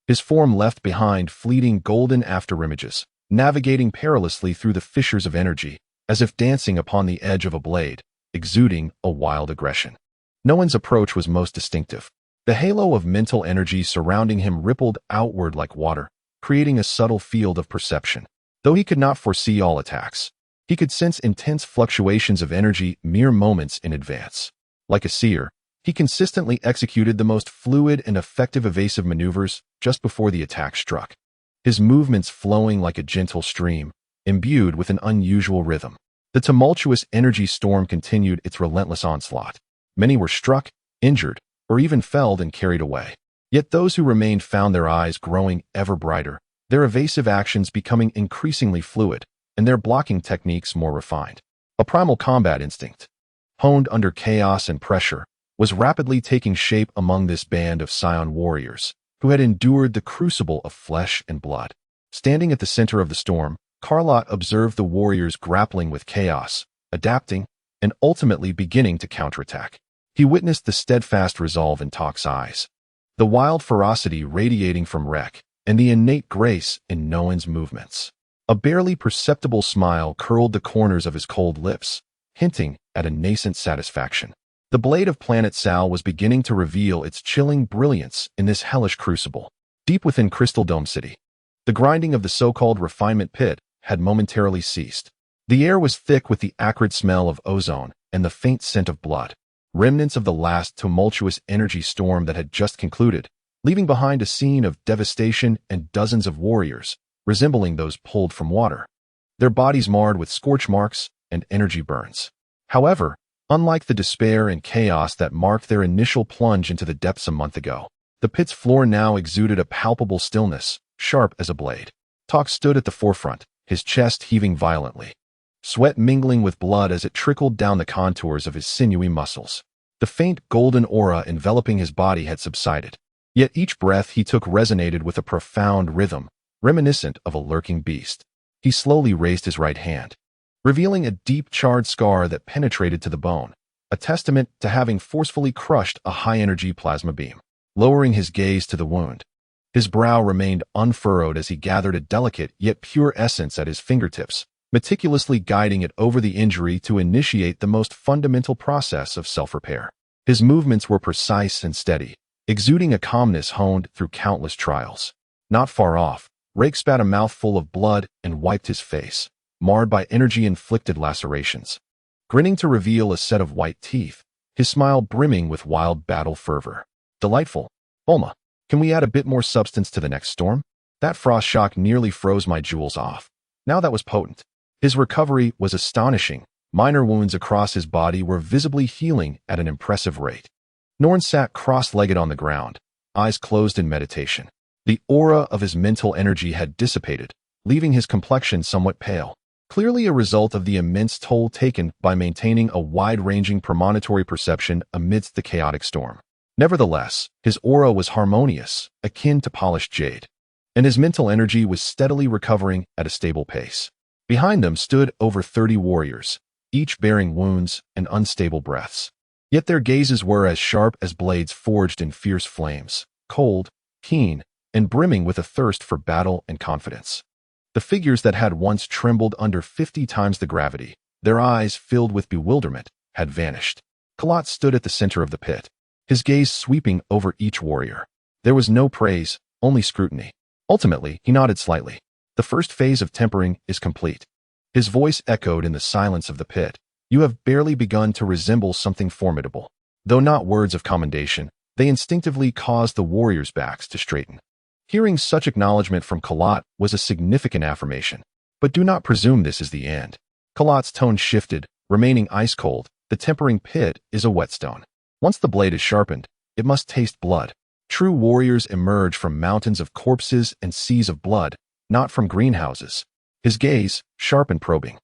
His form left behind fleeting golden afterimages, navigating perilously through the fissures of energy, as if dancing upon the edge of a blade, exuding a wild aggression. No one's approach was most distinctive. The halo of mental energy surrounding him rippled outward like water, creating a subtle field of perception. Though he could not foresee all attacks, he could sense intense fluctuations of energy mere moments in advance. Like a seer, he consistently executed the most fluid and effective evasive maneuvers just before the attack struck, his movements flowing like a gentle stream, imbued with an unusual rhythm. The tumultuous energy storm continued its relentless onslaught. Many were struck, injured, or even felled and carried away. Yet those who remained found their eyes growing ever brighter, their evasive actions becoming increasingly fluid, and their blocking techniques more refined. A primal combat instinct, honed under chaos and pressure, was rapidly taking shape among this band of Scion warriors, who had endured the crucible of flesh and blood. Standing at the center of the storm, Carlot observed the warriors grappling with chaos, adapting, and ultimately beginning to counterattack. He witnessed the steadfast resolve in Tok's eyes, the wild ferocity radiating from Wreck, and the innate grace in Noan's movements. A barely perceptible smile curled the corners of his cold lips, hinting at a nascent satisfaction. The blade of Planet Sal was beginning to reveal its chilling brilliance in this hellish crucible. Deep within Crystal Dome City, the grinding of the so-called refinement pit had momentarily ceased. The air was thick with the acrid smell of ozone and the faint scent of blood, remnants of the last tumultuous energy storm that had just concluded, leaving behind a scene of devastation and dozens of warriors, resembling those pulled from water, their bodies marred with scorch marks and energy burns. However, unlike the despair and chaos that marked their initial plunge into the depths a month ago, the pit's floor now exuded a palpable stillness, sharp as a blade. Tok stood at the forefront, his chest heaving violently, sweat mingling with blood as it trickled down the contours of his sinewy muscles. The faint golden aura enveloping his body had subsided, yet each breath he took resonated with a profound rhythm, reminiscent of a lurking beast. He slowly raised his right hand, revealing a deep charred scar that penetrated to the bone, a testament to having forcefully crushed a high-energy plasma beam. Lowering his gaze to the wound, his brow remained unfurrowed as he gathered a delicate yet pure essence at his fingertips, meticulously guiding it over the injury to initiate the most fundamental process of self-repair. His movements were precise and steady, exuding a calmness honed through countless trials. Not far off, Rake spat a mouthful of blood and wiped his face, marred by energy-inflicted lacerations. Grinning to reveal a set of white teeth, his smile brimming with wild battle fervor. Delightful. Bulma, can we add a bit more substance to the next storm? That frost shock nearly froze my jewels off. Now that was potent. His recovery was astonishing. Minor wounds across his body were visibly healing at an impressive rate. Norn sat cross-legged on the ground, eyes closed in meditation. The aura of his mental energy had dissipated, leaving his complexion somewhat pale. Clearly a result of the immense toll taken by maintaining a wide-ranging premonitory perception amidst the chaotic storm. Nevertheless, his aura was harmonious, akin to polished jade, and his mental energy was steadily recovering at a stable pace. Behind them stood over 30 warriors, each bearing wounds and unstable breaths. Yet their gazes were as sharp as blades forged in fierce flames, cold, keen, and brimming with a thirst for battle and confidence. The figures that had once trembled under 50 times the gravity, their eyes filled with bewilderment, had vanished. Kalat stood at the center of the pit, his gaze sweeping over each warrior. There was no praise, only scrutiny. Ultimately, he nodded slightly. The first phase of tempering is complete. His voice echoed in the silence of the pit. You have barely begun to resemble something formidable. Though not words of commendation, they instinctively caused the warriors' backs to straighten. Hearing such acknowledgement from Kalat was a significant affirmation. But do not presume this is the end. Kalat's tone shifted, remaining ice-cold. The tempering pit is a whetstone. Once the blade is sharpened, it must taste blood. True warriors emerge from mountains of corpses and seas of blood, not from greenhouses. His gaze, sharp and probing,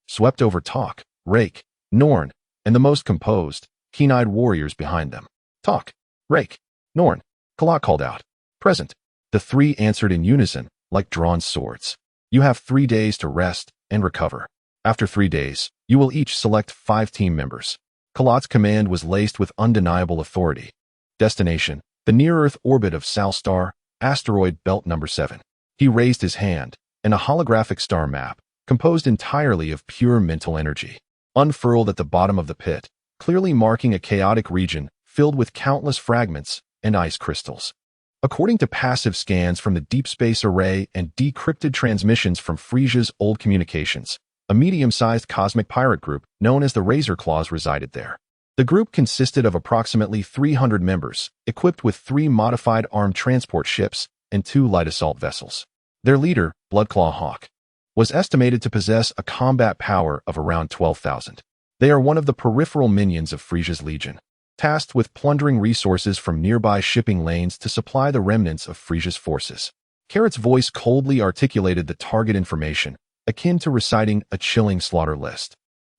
swept over Talk, Rake, Norn, and the most composed, keen-eyed warriors behind them. Talk, Rake, Norn, Kalat called out. Present. The three answered in unison, like drawn swords. You have 3 days to rest and recover. After 3 days, you will each select 5 team members. Kalat's command was laced with undeniable authority. Destination, the near-Earth orbit of Sal Star, asteroid belt number 7. He raised his hand, and a holographic star map, composed entirely of pure mental energy, unfurled at the bottom of the pit, clearly marking a chaotic region filled with countless fragments and ice crystals. According to passive scans from the Deep Space Array and decrypted transmissions from Frieza's old communications, a medium-sized cosmic pirate group known as the Razor Claws resided there. The group consisted of approximately 300 members, equipped with 3 modified armed transport ships and 2 light assault vessels. Their leader, Bloodclaw Hawk, was estimated to possess a combat power of around 12,000. They are one of the peripheral minions of Frieza's Legion, tasked with plundering resources from nearby shipping lanes to supply the remnants of Frieza's forces. Carrot's voice coldly articulated the target information, akin to reciting a chilling slaughter list.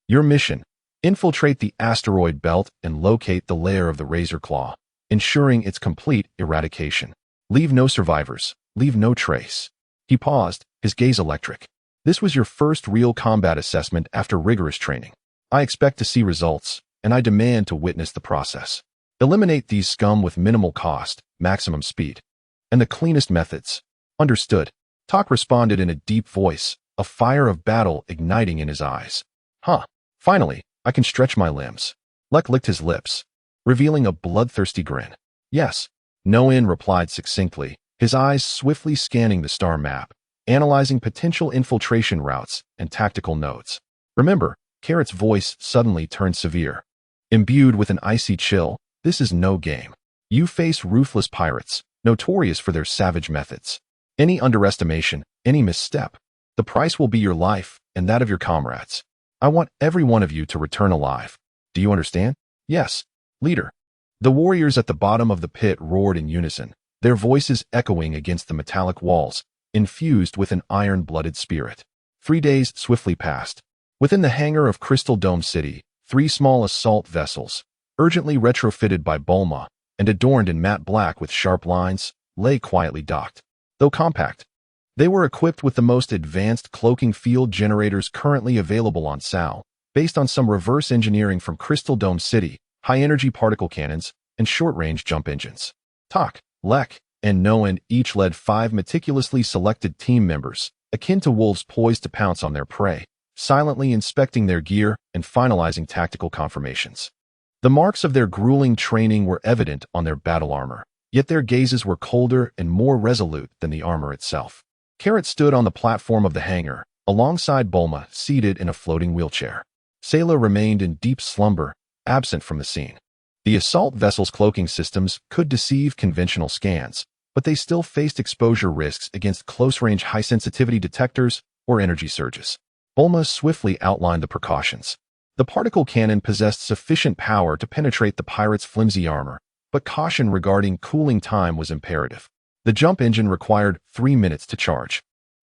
Your mission: infiltrate the asteroid belt and locate the lair of the Razor Claw, ensuring its complete eradication. Leave no survivors, leave no trace. He paused, his gaze electric. This was your first real combat assessment after rigorous training. I expect to see results, and I demand to witness the process. Eliminate these scum with minimal cost, maximum speed, and the cleanest methods. Understood. Talk responded in a deep voice, a fire of battle igniting in his eyes. Huh. Finally, I can stretch my limbs. Lek licked his lips, revealing a bloodthirsty grin. Yes. No-In replied succinctly, his eyes swiftly scanning the star map, analyzing potential infiltration routes and tactical nodes. Remember, Carrot's voice suddenly turned severe. Imbued with an icy chill, this is no game. You face ruthless pirates, notorious for their savage methods. Any underestimation, any misstep, the price will be your life and that of your comrades. I want every one of you to return alive. Do you understand? Yes, leader. The warriors at the bottom of the pit roared in unison, their voices echoing against the metallic walls, infused with an iron-blooded spirit. 3 days swiftly passed. Within the hangar of Crystal Dome City, 3 small assault vessels, urgently retrofitted by Bulma and adorned in matte black with sharp lines, lay quietly docked. Though compact, They were equipped with the most advanced cloaking field generators currently available on Sao, based on some reverse engineering from Crystal Dome City, high-energy particle cannons, and short-range jump engines. Tak, Lek, and Noen each led 5 meticulously selected team members, akin to wolves poised to pounce on their prey, silently inspecting their gear and finalizing tactical confirmations. The marks of their grueling training were evident on their battle armor, yet their gazes were colder and more resolute than the armor itself. Carrot stood on the platform of the hangar, alongside Bulma, seated in a floating wheelchair. Sayla remained in deep slumber, absent from the scene. The assault vessel's cloaking systems could deceive conventional scans, but they still faced exposure risks against close-range high-sensitivity detectors or energy surges. Bulma swiftly outlined the precautions. The particle cannon possessed sufficient power to penetrate the pirate's flimsy armor, but caution regarding cooling time was imperative. The jump engine required 3 minutes to charge,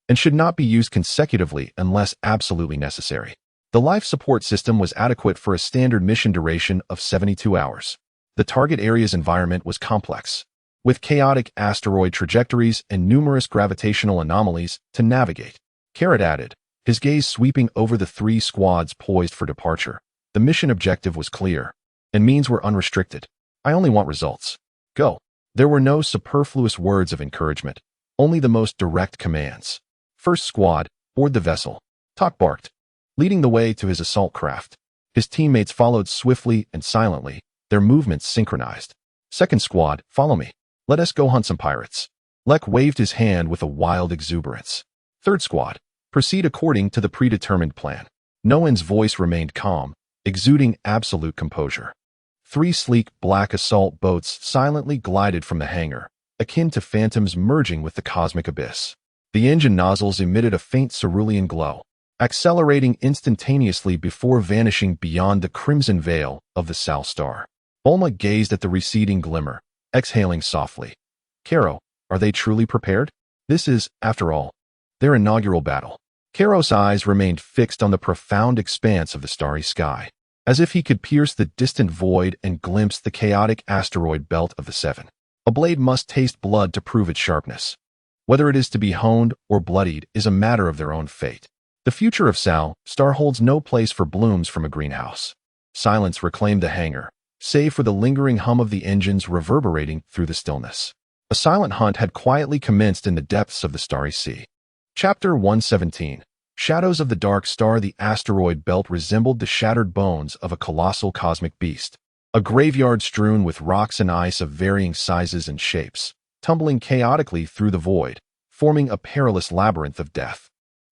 and should not be used consecutively unless absolutely necessary. The life support system was adequate for a standard mission duration of 72 hours. The target area's environment was complex, with chaotic asteroid trajectories and numerous gravitational anomalies to navigate. Carrot added, his gaze sweeping over the 3 squads poised for departure. The mission objective was clear, and means were unrestricted. I only want results. Go. There were no superfluous words of encouragement, only the most direct commands. First squad, board the vessel. Tak barked, leading the way to his assault craft. His teammates followed swiftly and silently, their movements synchronized. Second squad, follow me. Let us go hunt some pirates. Lek waved his hand with a wild exuberance. Third squad, proceed according to the predetermined plan. Noen's voice remained calm, exuding absolute composure. 3 sleek black assault boats silently glided from the hangar, akin to phantoms merging with the cosmic abyss. The engine nozzles emitted a faint cerulean glow, accelerating instantaneously before vanishing beyond the crimson veil of the South Star. Bulma gazed at the receding glimmer, exhaling softly. Karo, are they truly prepared? This is, after all, their inaugural battle. Karo's eyes remained fixed on the profound expanse of the starry sky, as if he could pierce the distant void and glimpse the chaotic asteroid belt of the 7. A blade must taste blood to prove its sharpness. Whether it is to be honed or bloodied is a matter of their own fate. The future of Sao Star holds no place for blooms from a greenhouse. Silence reclaimed the hangar, save for the lingering hum of the engines reverberating through the stillness. A silent hunt had quietly commenced in the depths of the starry sea. Chapter 117. Shadows of the Dark Star. The asteroid belt resembled the shattered bones of a colossal cosmic beast, a graveyard strewn with rocks and ice of varying sizes and shapes, tumbling chaotically through the void, forming a perilous labyrinth of death.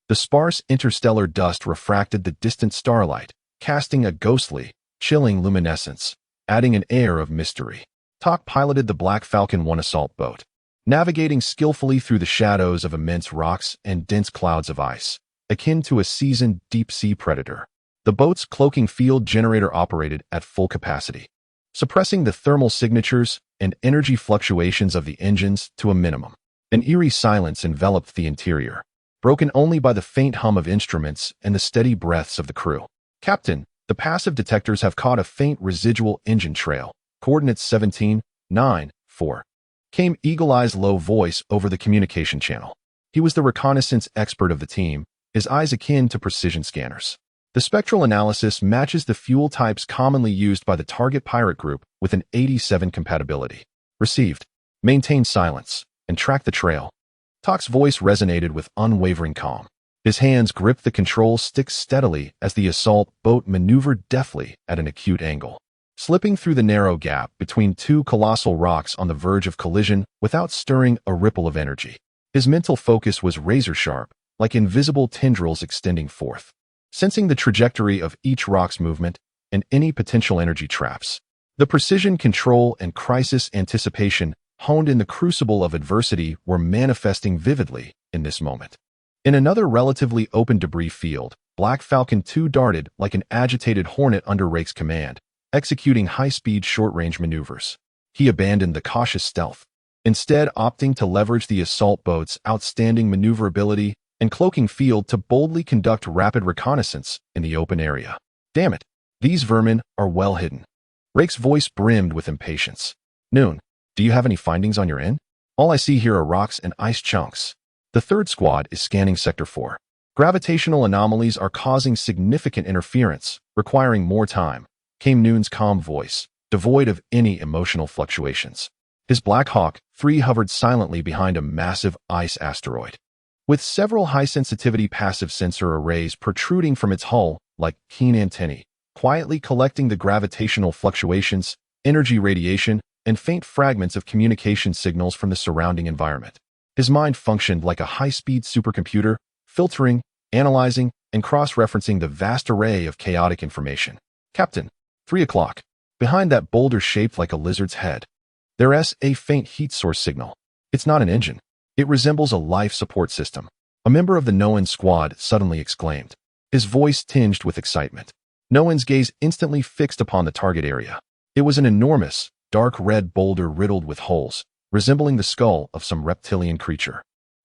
The sparse interstellar dust refracted the distant starlight, casting a ghostly, chilling luminescence, adding an air of mystery. Tak piloted the Black Falcon 1 assault boat, navigating skillfully through the shadows of immense rocks and dense clouds of ice, akin to a seasoned deep-sea predator. The boat's cloaking field generator operated at full capacity, suppressing the thermal signatures and energy fluctuations of the engines to a minimum. An eerie silence enveloped the interior, broken only by the faint hum of instruments and the steady breaths of the crew. Captain, the passive detectors have caught a faint residual engine trail. Coordinates 17-9-4. Came Eagle-Eye's low voice over the communication channel. He was the reconnaissance expert of the team, his eyes akin to precision scanners. The spectral analysis matches the fuel types commonly used by the target pirate group with an 87 compatibility. Received. Maintain silence and track the trail. Tak's voice resonated with unwavering calm. His hands gripped the control stick steadily as the assault boat maneuvered deftly at an acute angle, slipping through the narrow gap between 2 colossal rocks on the verge of collision without stirring a ripple of energy. His mental focus was razor-sharp, like invisible tendrils extending forth, sensing the trajectory of each rock's movement and any potential energy traps. The precision control and crisis anticipation honed in the crucible of adversity were manifesting vividly in this moment. In another relatively open debris field, Black Falcon 2 darted like an agitated hornet under Rake's command, executing high-speed short-range maneuvers. He abandoned the cautious stealth, instead opting to leverage the assault boat's outstanding maneuverability and cloaking field to boldly conduct rapid reconnaissance in the open area. Damn it, these vermin are well hidden. Rake's voice brimmed with impatience. Noon, do you have any findings on your end? All I see here are rocks and ice chunks. The third squad is scanning Sector 4. Gravitational anomalies are causing significant interference, requiring more time, came Noon's calm voice, devoid of any emotional fluctuations. His Black Hawk 3 hovered silently behind a massive ice asteroid. With several high-sensitivity passive sensor arrays protruding from its hull like keen antennae, quietly collecting the gravitational fluctuations, energy radiation, and faint fragments of communication signals from the surrounding environment. His mind functioned like a high-speed supercomputer, filtering, analyzing, and cross-referencing the vast array of chaotic information. Captain, 3 o'clock. Behind that boulder shaped like a lizard's head, there's a faint heat source signal. It's not an engine. It resembles a life support system. A member of the Noan squad suddenly exclaimed, his voice tinged with excitement. Noan's gaze instantly fixed upon the target area. It was an enormous, dark red boulder riddled with holes, resembling the skull of some reptilian creature.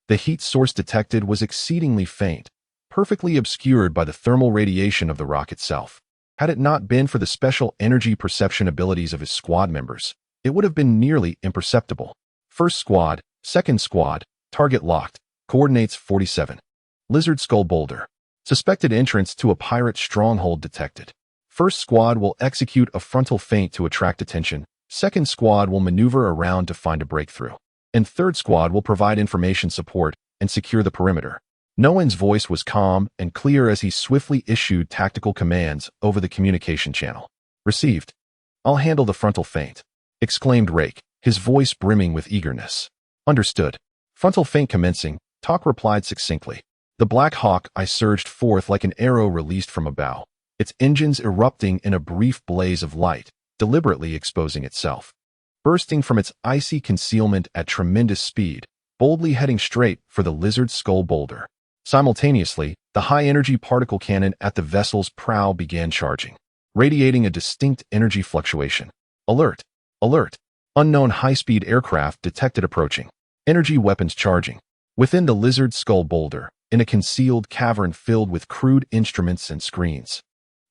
The heat source detected was exceedingly faint, perfectly obscured by the thermal radiation of the rock itself. Had it not been for the special energy perception abilities of his squad members, it would have been nearly imperceptible. First squad, second squad, target locked, coordinates 47. Lizard Skull Boulder. Suspected entrance to a pirate stronghold detected. First squad will execute a frontal feint to attract attention, second squad will maneuver around to find a breakthrough, and third squad will provide information support and secure the perimeter. Noan's voice was calm and clear as he swiftly issued tactical commands over the communication channel. Received. I'll handle the frontal feint, exclaimed Rake, his voice brimming with eagerness. Understood. Frontal feint commencing, Talk replied succinctly. The Black Hawk I surged forth like an arrow released from a bow, its engines erupting in a brief blaze of light, deliberately exposing itself. Bursting from its icy concealment at tremendous speed, boldly heading straight for the Lizard Skull Boulder. Simultaneously, the high-energy particle cannon at the vessel's prow began charging, radiating a distinct energy fluctuation. Alert! Alert! Unknown high-speed aircraft detected approaching. Energy weapons charging. Within the Lizard Skull Boulder, in a concealed cavern filled with crude instruments and screens.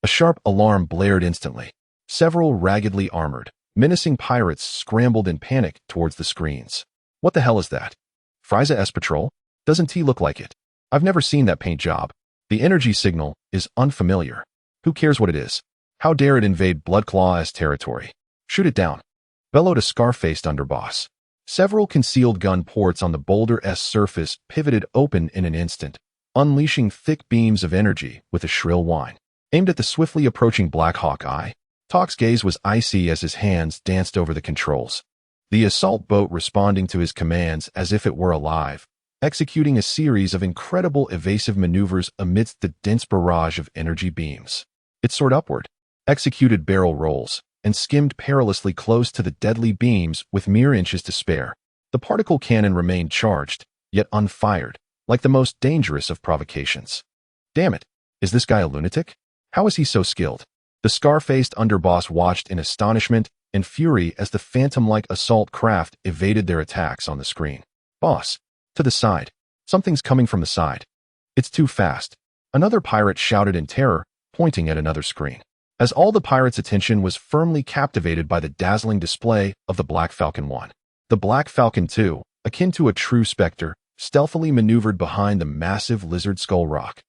A sharp alarm blared instantly. Several raggedly armored, menacing pirates scrambled in panic towards the screens. What the hell is that? Frieza S Patrol? Doesn't he look like it? I've never seen that paint job. The energy signal is unfamiliar. Who cares what it is? How dare it invade Bloodclaw-S territory? Shoot it down. Bellowed a scar-faced underboss. Several concealed gun ports on the boulder-S surface pivoted open in an instant, unleashing thick beams of energy with a shrill whine. Aimed at the swiftly approaching Black Hawk eye, Talk's gaze was icy as his hands danced over the controls. The assault boat responding to his commands as if it were alive, executing a series of incredible evasive maneuvers amidst the dense barrage of energy beams. It soared upward, executed barrel rolls, and skimmed perilously close to the deadly beams with mere inches to spare. The particle cannon remained charged, yet unfired, like the most dangerous of provocations. Damn it, is this guy a lunatic? How is he so skilled? The scar-faced underboss watched in astonishment and fury as the phantom-like assault craft evaded their attacks on the screen. Boss, to the side. Something's coming from the side. It's too fast. Another pirate shouted in terror, pointing at another screen. As all the pirates' attention was firmly captivated by the dazzling display of the Black Falcon 1. The Black Falcon 2, akin to a true specter, stealthily maneuvered behind the massive Lizard Skull rock,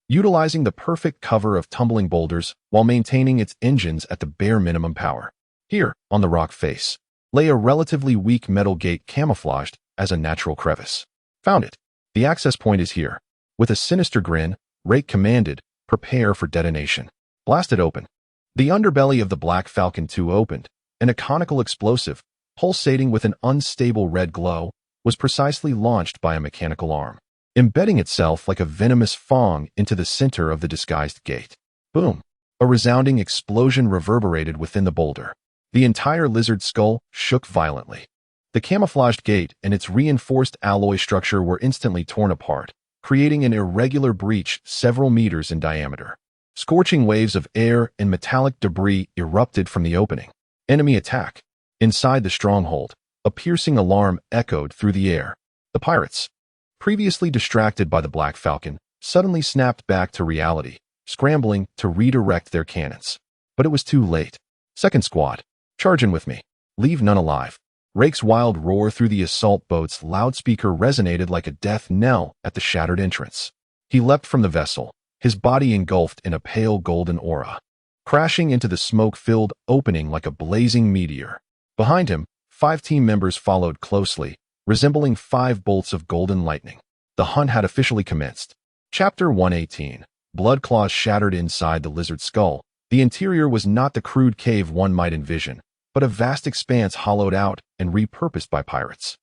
utilizing the perfect cover of tumbling boulders while maintaining its engines at the bare minimum power. Here, on the rock face, lay a relatively weak metal gate camouflaged as a natural crevice. Found it. The access point is here. With a sinister grin, Rake commanded, prepare for detonation. Blast it open. The underbelly of the Black Falcon 2 opened, and a conical explosive, pulsating with an unstable red glow, was precisely launched by a mechanical arm, embedding itself like a venomous fang into the center of the disguised gate. Boom! A resounding explosion reverberated within the boulder. The entire lizard skull shook violently. The camouflaged gate and its reinforced alloy structure were instantly torn apart, creating an irregular breach several meters in diameter. Scorching waves of air and metallic debris erupted from the opening. Enemy attack. Inside the stronghold, a piercing alarm echoed through the air. The pirates, previously distracted by the Black Falcon, suddenly snapped back to reality, scrambling to redirect their cannons. But it was too late. Second squad, charge in with me. Leave none alive. Rake's wild roar through the assault boat's loudspeaker resonated like a death knell at the shattered entrance. He leapt from the vessel, his body engulfed in a pale golden aura, crashing into the smoke-filled opening like a blazing meteor. Behind him, 5 team members followed closely, resembling 5 bolts of golden lightning. The hunt had officially commenced. Chapter 118. Blood claws shattered inside the lizard skull. The interior was not the crude cave one might envision, but a vast expanse hollowed out and repurposed by pirates.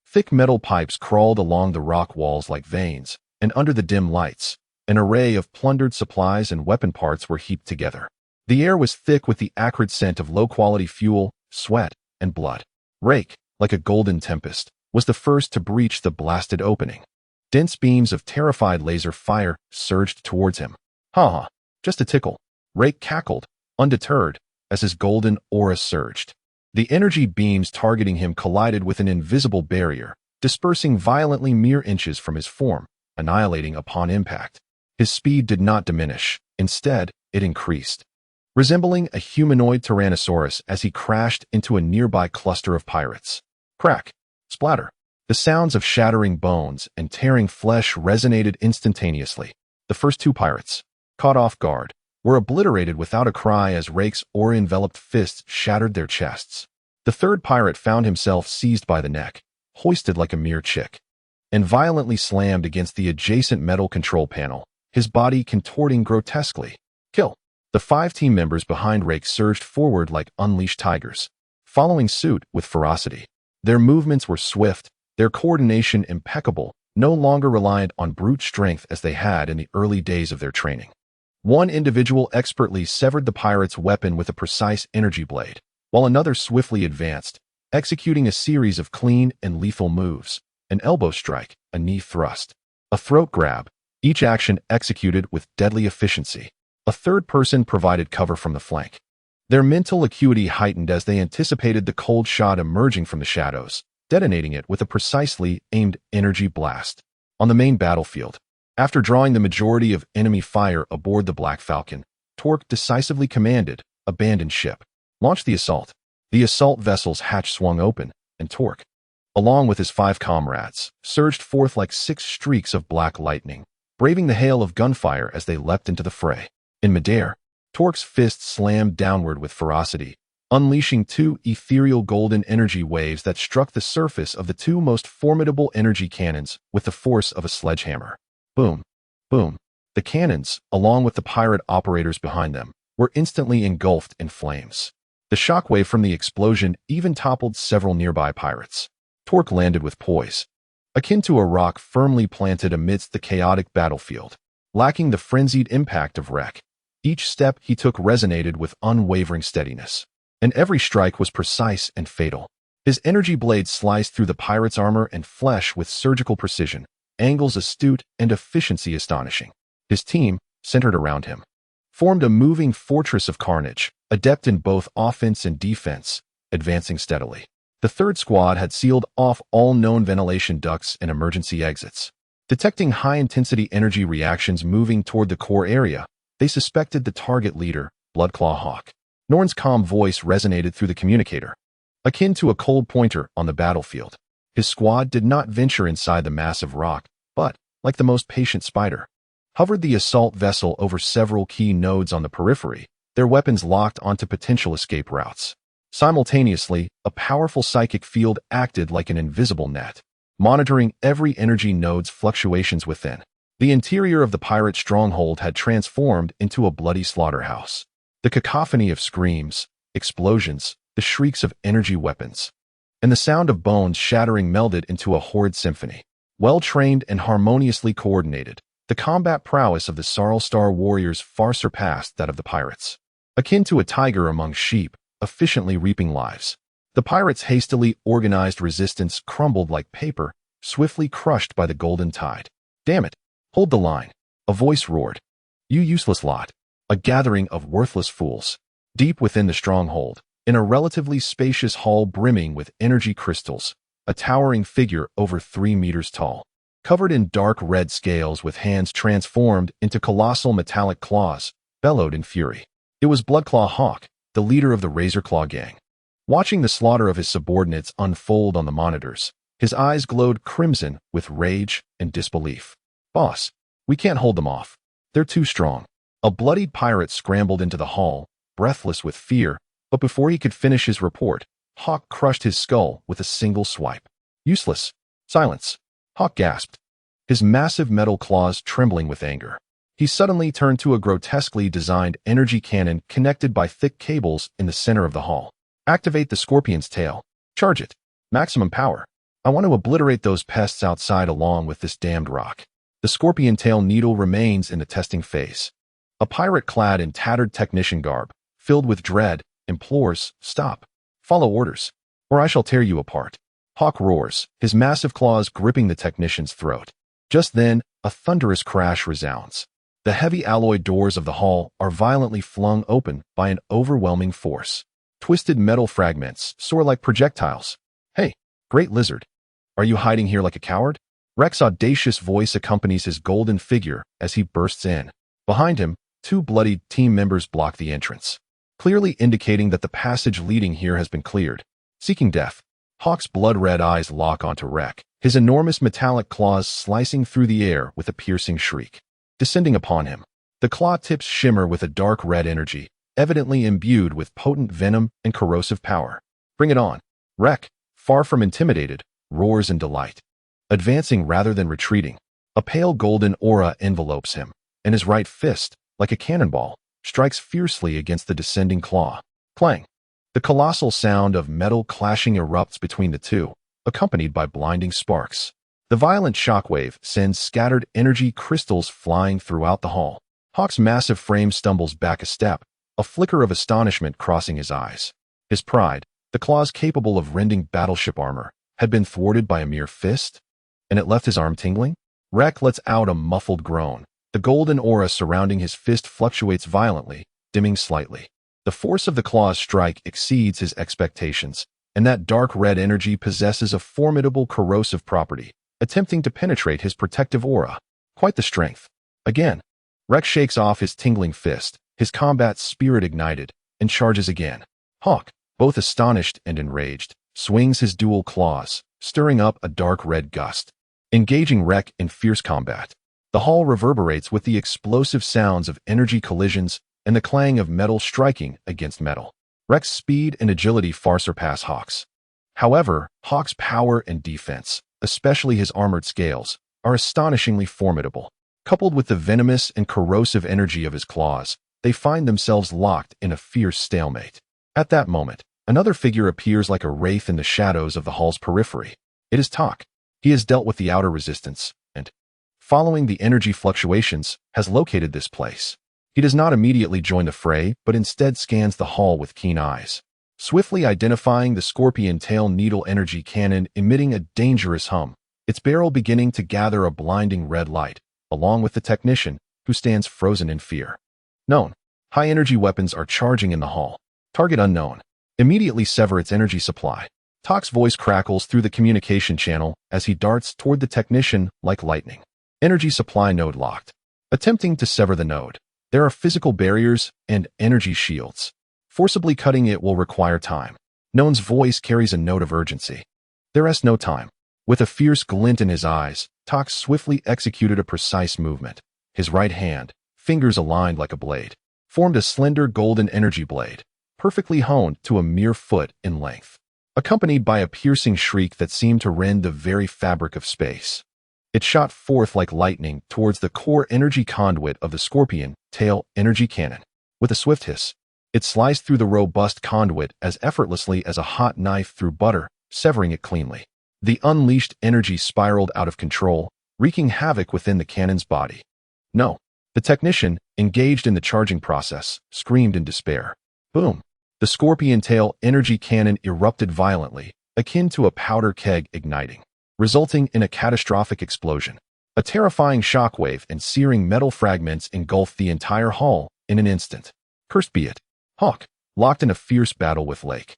Thick metal pipes crawled along the rock walls like veins, and under the dim lights, an array of plundered supplies and weapon parts were heaped together. The air was thick with the acrid scent of low-quality fuel, sweat, and blood. Rake, like a golden tempest, was the first to breach the blasted opening. Dense beams of terrified laser fire surged towards him. Ha! Just a tickle. Rake cackled, undeterred, as his golden aura surged. The energy beams targeting him collided with an invisible barrier, dispersing violently mere inches from his form, annihilating upon impact. His speed did not diminish. Instead, it increased. Resembling a humanoid tyrannosaurus as he crashed into a nearby cluster of pirates. Crack! Splatter! The sounds of shattering bones and tearing flesh resonated instantaneously. The first 2 pirates, caught off guard, were obliterated without a cry as Rake's aura-enveloped fists shattered their chests. The 3rd pirate found himself seized by the neck, hoisted like a mere chick, and violently slammed against the adjacent metal control panel, his body contorting grotesquely. Kill! The 5 team members behind Rake surged forward like unleashed tigers, following suit with ferocity. Their movements were swift, their coordination impeccable, no longer reliant on brute strength as they had in the early days of their training. One individual expertly severed the pirate's weapon with a precise energy blade, while another swiftly advanced, executing a series of clean and lethal moves: an elbow strike, a knee thrust, a throat grab, each action executed with deadly efficiency. A 3rd person provided cover from the flank. Their mental acuity heightened as they anticipated the cold shot emerging from the shadows, detonating it with a precisely aimed energy blast. On the main battlefield, after drawing the majority of enemy fire aboard the Black Falcon, Torque decisively commanded, "Abandon ship. Launch the assault." The assault vessel's hatch swung open, and Torque, along with his 5 comrades, surged forth like 6 streaks of black lightning, braving the hail of gunfire as they leapt into the fray. In midair, Torque's fists slammed downward with ferocity, unleashing 2 ethereal golden energy waves that struck the surface of the 2 most formidable energy cannons with the force of a sledgehammer. Boom! Boom! The cannons, along with the pirate operators behind them, were instantly engulfed in flames. The shockwave from the explosion even toppled several nearby pirates. Torque landed with poise, akin to a rock firmly planted amidst the chaotic battlefield, lacking the frenzied impact of wreck. Each step he took resonated with unwavering steadiness, and every strike was precise and fatal. His energy blade sliced through the pirate's armor and flesh with surgical precision, angles astute and efficiency astonishing. His team, centered around him, formed a moving fortress of carnage, adept in both offense and defense, advancing steadily. The 3rd squad had sealed off all known ventilation ducts and emergency exits. Detecting high-intensity energy reactions moving toward the core area, they suspected the target leader, Bloodclaw Hawk. Norn's calm voice resonated through the communicator, akin to a cold pointer on the battlefield. His squad did not venture inside the massive rock, but, like the most patient spider, hovered the assault vessel over several key nodes on the periphery, their weapons locked onto potential escape routes. Simultaneously, a powerful psychic field acted like an invisible net, monitoring every energy node's fluctuations within. The interior of the pirate stronghold had transformed into a bloody slaughterhouse. The cacophony of screams, explosions, the shrieks of energy weapons, and the sound of bones shattering melded into a horrid symphony. Well-trained and harmoniously coordinated, the combat prowess of the Sarl Star warriors far surpassed that of the pirates. Akin to a tiger among sheep, efficiently reaping lives, the pirates' hastily organized resistance crumbled like paper, swiftly crushed by the golden tide. "Damn it! Hold the line," a voice roared. "You useless lot." A gathering of worthless fools. Deep within the stronghold, in a relatively spacious hall brimming with energy crystals, a towering figure over 3 meters tall, covered in dark red scales with hands transformed into colossal metallic claws, bellowed in fury. It was Bloodclaw Hawk, the leader of the Razorclaw gang. Watching the slaughter of his subordinates unfold on the monitors, his eyes glowed crimson with rage and disbelief. "Boss, we can't hold them off. They're too strong." A bloodied pirate scrambled into the hall, breathless with fear, but before he could finish his report, Hawk crushed his skull with a single swipe. "Useless. Silence." Hawk gasped, his massive metal claws trembling with anger. He suddenly turned to a grotesquely designed energy cannon connected by thick cables in the center of the hall. "Activate the scorpion's tail. Charge it. Maximum power. I want to obliterate those pests outside along with this damned rock." The scorpion tail needle remains in the testing phase. A pirate clad in tattered technician garb, filled with dread, implores, "Stop. Follow orders, or I shall tear you apart." Hawk roars, his massive claws gripping the technician's throat. Just then, a thunderous crash resounds. The heavy alloy doors of the hall are violently flung open by an overwhelming force. Twisted metal fragments soar like projectiles. "Hey, great lizard. Are you hiding here like a coward?" Rek's audacious voice accompanies his golden figure as he bursts in. Behind him, two bloodied team members block the entrance, clearly indicating that the passage leading here has been cleared. Seeking death, Hawk's blood-red eyes lock onto Rek, his enormous metallic claws slicing through the air with a piercing shriek. Descending upon him, the claw tips shimmer with a dark red energy, evidently imbued with potent venom and corrosive power. "Bring it on." Rek, far from intimidated, roars in delight. Advancing rather than retreating, a pale golden aura envelopes him, and his right fist, like a cannonball, strikes fiercely against the descending claw. Clang! The colossal sound of metal clashing erupts between the two, accompanied by blinding sparks. The violent shockwave sends scattered energy crystals flying throughout the hall. Hawk's massive frame stumbles back a step, a flicker of astonishment crossing his eyes. His pride, the claws capable of rending battleship armor, had been thwarted by a mere fist, and it left his arm tingling? Rek lets out a muffled groan. The golden aura surrounding his fist fluctuates violently, dimming slightly. The force of the claw's strike exceeds his expectations, and that dark red energy possesses a formidable corrosive property, attempting to penetrate his protective aura. Quite the strength. Again, Rek shakes off his tingling fist, his combat spirit ignited, and charges again. Hawk, both astonished and enraged, swings his dual claws, stirring up a dark red gust. Engaging Rek in fierce combat, the hall reverberates with the explosive sounds of energy collisions and the clang of metal striking against metal. Rek's speed and agility far surpass Hawk's. However, Hawk's power and defense, especially his armored scales, are astonishingly formidable. Coupled with the venomous and corrosive energy of his claws, they find themselves locked in a fierce stalemate. At that moment, another figure appears like a wraith in the shadows of the hall's periphery. It is Tak. He has dealt with the outer resistance, and, following the energy fluctuations, has located this place. He does not immediately join the fray, but instead scans the hall with keen eyes, swiftly identifying the scorpion tail needle energy cannon emitting a dangerous hum, its barrel beginning to gather a blinding red light, along with the technician, who stands frozen in fear. Known. High-energy weapons are charging in the hall. Target unknown. Immediately sever its energy supply. Tak's voice crackles through the communication channel as he darts toward the technician like lightning. Energy supply node locked. Attempting to sever the node. There are physical barriers and energy shields. Forcibly cutting it will require time. Known's voice carries a note of urgency. There is no time. With a fierce glint in his eyes, Tak swiftly executed a precise movement. His right hand, fingers aligned like a blade, formed a slender golden energy blade, perfectly honed to a mere foot in length, accompanied by a piercing shriek that seemed to rend the very fabric of space. It shot forth like lightning towards the core energy conduit of the scorpion tail energy cannon. With a swift hiss, it sliced through the robust conduit as effortlessly as a hot knife through butter, severing it cleanly. The unleashed energy spiraled out of control, wreaking havoc within the cannon's body. No. The technician, engaged in the charging process, screamed in despair. Boom. The scorpion tail energy cannon erupted violently, akin to a powder keg igniting, resulting in a catastrophic explosion. A terrifying shockwave and searing metal fragments engulfed the entire hall in an instant. Cursed be it. Hawk, locked in a fierce battle with Lake,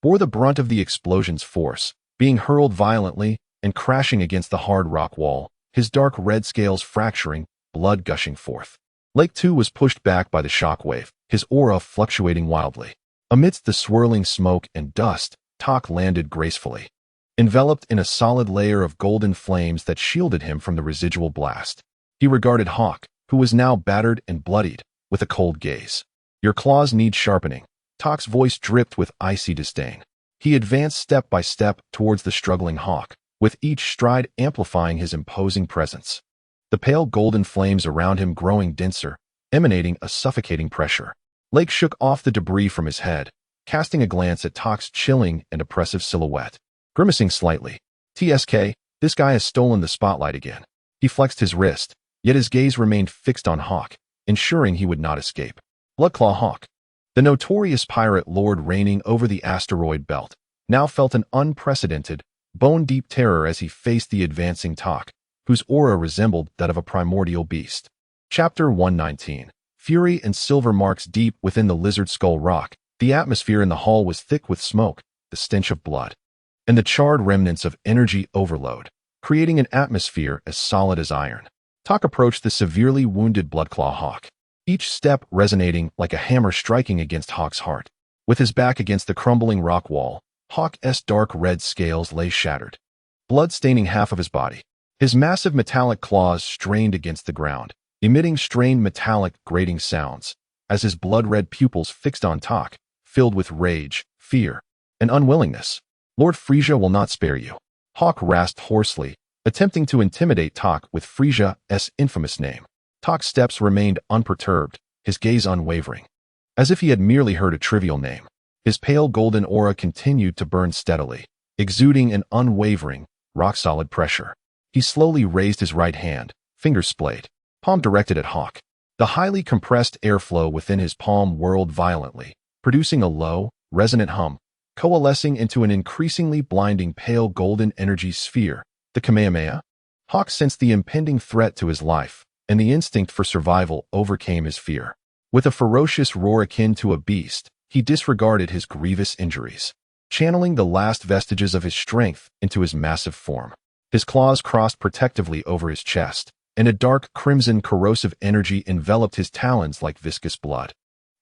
bore the brunt of the explosion's force, being hurled violently and crashing against the hard rock wall, his dark red scales fracturing, blood gushing forth. Lake too was pushed back by the shockwave, his aura fluctuating wildly. Amidst the swirling smoke and dust, Tak landed gracefully, enveloped in a solid layer of golden flames that shielded him from the residual blast. He regarded Hawk, who was now battered and bloodied, with a cold gaze. "Your claws need sharpening." Tak's voice dripped with icy disdain. He advanced step by step towards the struggling Hawk, with each stride amplifying his imposing presence. The pale golden flames around him growing denser, emanating a suffocating pressure. Lake shook off the debris from his head, casting a glance at Tak's chilling and oppressive silhouette. Grimacing slightly, "TSK, this guy has stolen the spotlight again." He flexed his wrist, yet his gaze remained fixed on Hawk, ensuring he would not escape. Bloodclaw Hawk, the notorious pirate lord reigning over the asteroid belt, now felt an unprecedented, bone-deep terror as he faced the advancing Tak, whose aura resembled that of a primordial beast. Chapter 119. Fury and silver marks deep within the lizard skull rock. The atmosphere in the hall was thick with smoke, the stench of blood, and the charred remnants of energy overload, creating an atmosphere as solid as iron. Tak approached the severely wounded Bloodclaw Hawk, each step resonating like a hammer striking against Hawk's heart. With his back against the crumbling rock wall, Hawk's dark red scales lay shattered, blood staining half of his body. His massive metallic claws strained against the ground, emitting strained metallic grating sounds, as his blood-red pupils fixed on Tak, filled with rage, fear, and unwillingness. "Lord Frieza will not spare you." Hawk rasped hoarsely, attempting to intimidate Tak with Frieza's infamous name. Tak's steps remained unperturbed, his gaze unwavering, as if he had merely heard a trivial name. His pale golden aura continued to burn steadily, exuding an unwavering, rock-solid pressure. He slowly raised his right hand, fingers splayed, palm directed at Hawk. The highly compressed airflow within his palm whirled violently, producing a low, resonant hum, coalescing into an increasingly blinding pale golden energy sphere. The Kamehameha? Hawk sensed the impending threat to his life, and the instinct for survival overcame his fear. With a ferocious roar akin to a beast, he disregarded his grievous injuries, channeling the last vestiges of his strength into his massive form. His claws crossed protectively over his chest, and a dark crimson corrosive energy enveloped his talons like viscous blood.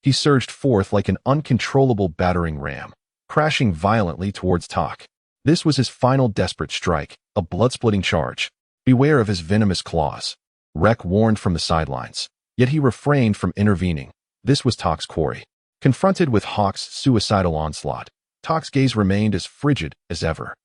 He surged forth like an uncontrollable battering ram, crashing violently towards Tak. This was his final desperate strike, a blood-splitting charge. Beware of his venomous claws. Rek warned from the sidelines, yet he refrained from intervening. This was Tak's quarry. Confronted with Hawk's suicidal onslaught, Tak's gaze remained as frigid as ever.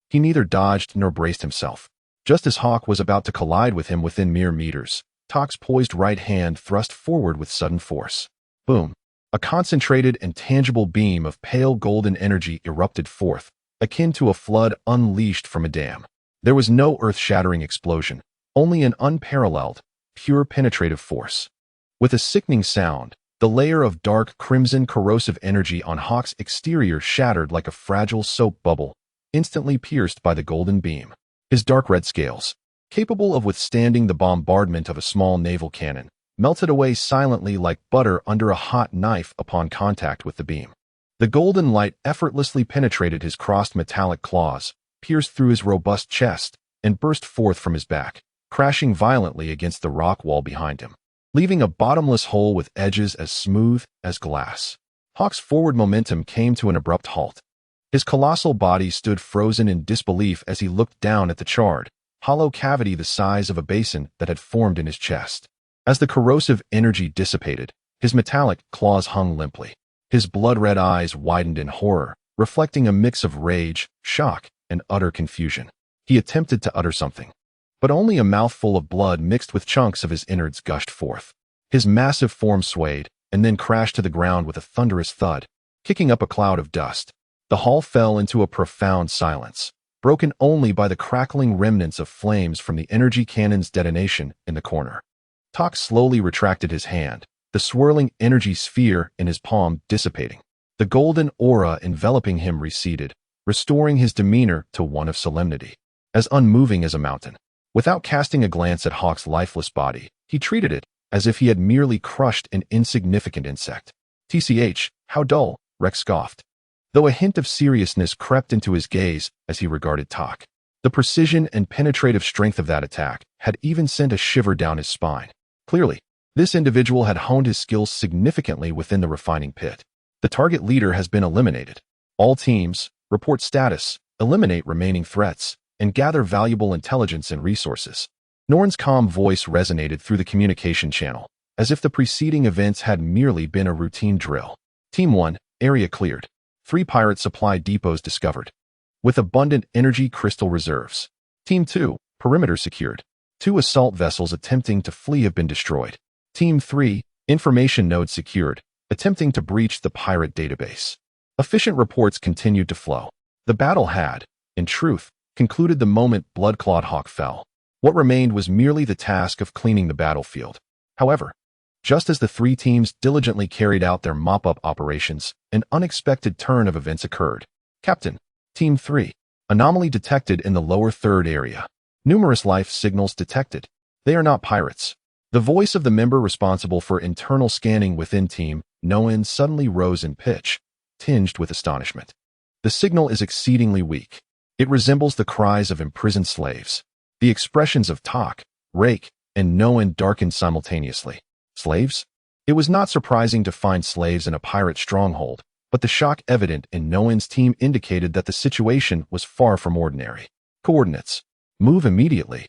He neither dodged nor braced himself. Just as Hawk was about to collide with him within mere meters, Tak's poised right hand thrust forward with sudden force. Boom! A concentrated and tangible beam of pale golden energy erupted forth, akin to a flood unleashed from a dam. There was no earth-shattering explosion, only an unparalleled, pure penetrative force. With a sickening sound, the layer of dark crimson corrosive energy on Hawk's exterior shattered like a fragile soap bubble, instantly pierced by the golden beam. His dark red scales, capable of withstanding the bombardment of a small naval cannon, melted away silently like butter under a hot knife upon contact with the beam. The golden light effortlessly penetrated his crossed metallic claws, pierced through his robust chest, and burst forth from his back, crashing violently against the rock wall behind him, leaving a bottomless hole with edges as smooth as glass. Hawk's forward momentum came to an abrupt halt. His colossal body stood frozen in disbelief as he looked down at the charred, hollow cavity the size of a basin that had formed in his chest. As the corrosive energy dissipated, his metallic claws hung limply. His blood-red eyes widened in horror, reflecting a mix of rage, shock, and utter confusion. He attempted to utter something, but only a mouthful of blood mixed with chunks of his innards gushed forth. His massive form swayed, and then crashed to the ground with a thunderous thud, kicking up a cloud of dust. The hall fell into a profound silence, broken only by the crackling remnants of flames from the energy cannon's detonation in the corner. Tak slowly retracted his hand, the swirling energy sphere in his palm dissipating. The golden aura enveloping him receded, restoring his demeanor to one of solemnity, as unmoving as a mountain. Without casting a glance at Hawk's lifeless body, he treated it as if he had merely crushed an insignificant insect. "TCH, how dull," Rex scoffed, though a hint of seriousness crept into his gaze as he regarded Tak. The precision and penetrative strength of that attack had even sent a shiver down his spine. Clearly, this individual had honed his skills significantly within the refining pit. The target leader has been eliminated. All teams, report status, eliminate remaining threats, and gather valuable intelligence and resources. Norn's calm voice resonated through the communication channel, as if the preceding events had merely been a routine drill. Team 1, area cleared. 3 pirate supply depots discovered, with abundant energy crystal reserves. Team 2, perimeter secured. 2 assault vessels attempting to flee have been destroyed. Team 3, information nodes secured, attempting to breach the pirate database. Efficient reports continued to flow. The battle had, in truth, concluded the moment Bloodclawed Hawk fell. What remained was merely the task of cleaning the battlefield. However, just as the 3 teams diligently carried out their mop-up operations, an unexpected turn of events occurred. Captain, Team 3, anomaly detected in the lower third area. Numerous life signals detected. They are not pirates. The voice of the member responsible for internal scanning within Team Noen suddenly rose in pitch, tinged with astonishment. The signal is exceedingly weak. It resembles the cries of imprisoned slaves. The expressions of Tak, Rake, and Noen darkened simultaneously. Slaves? It was not surprising to find slaves in a pirate stronghold, but the shock evident in Noen's team indicated that the situation was far from ordinary. Coordinates. Move immediately.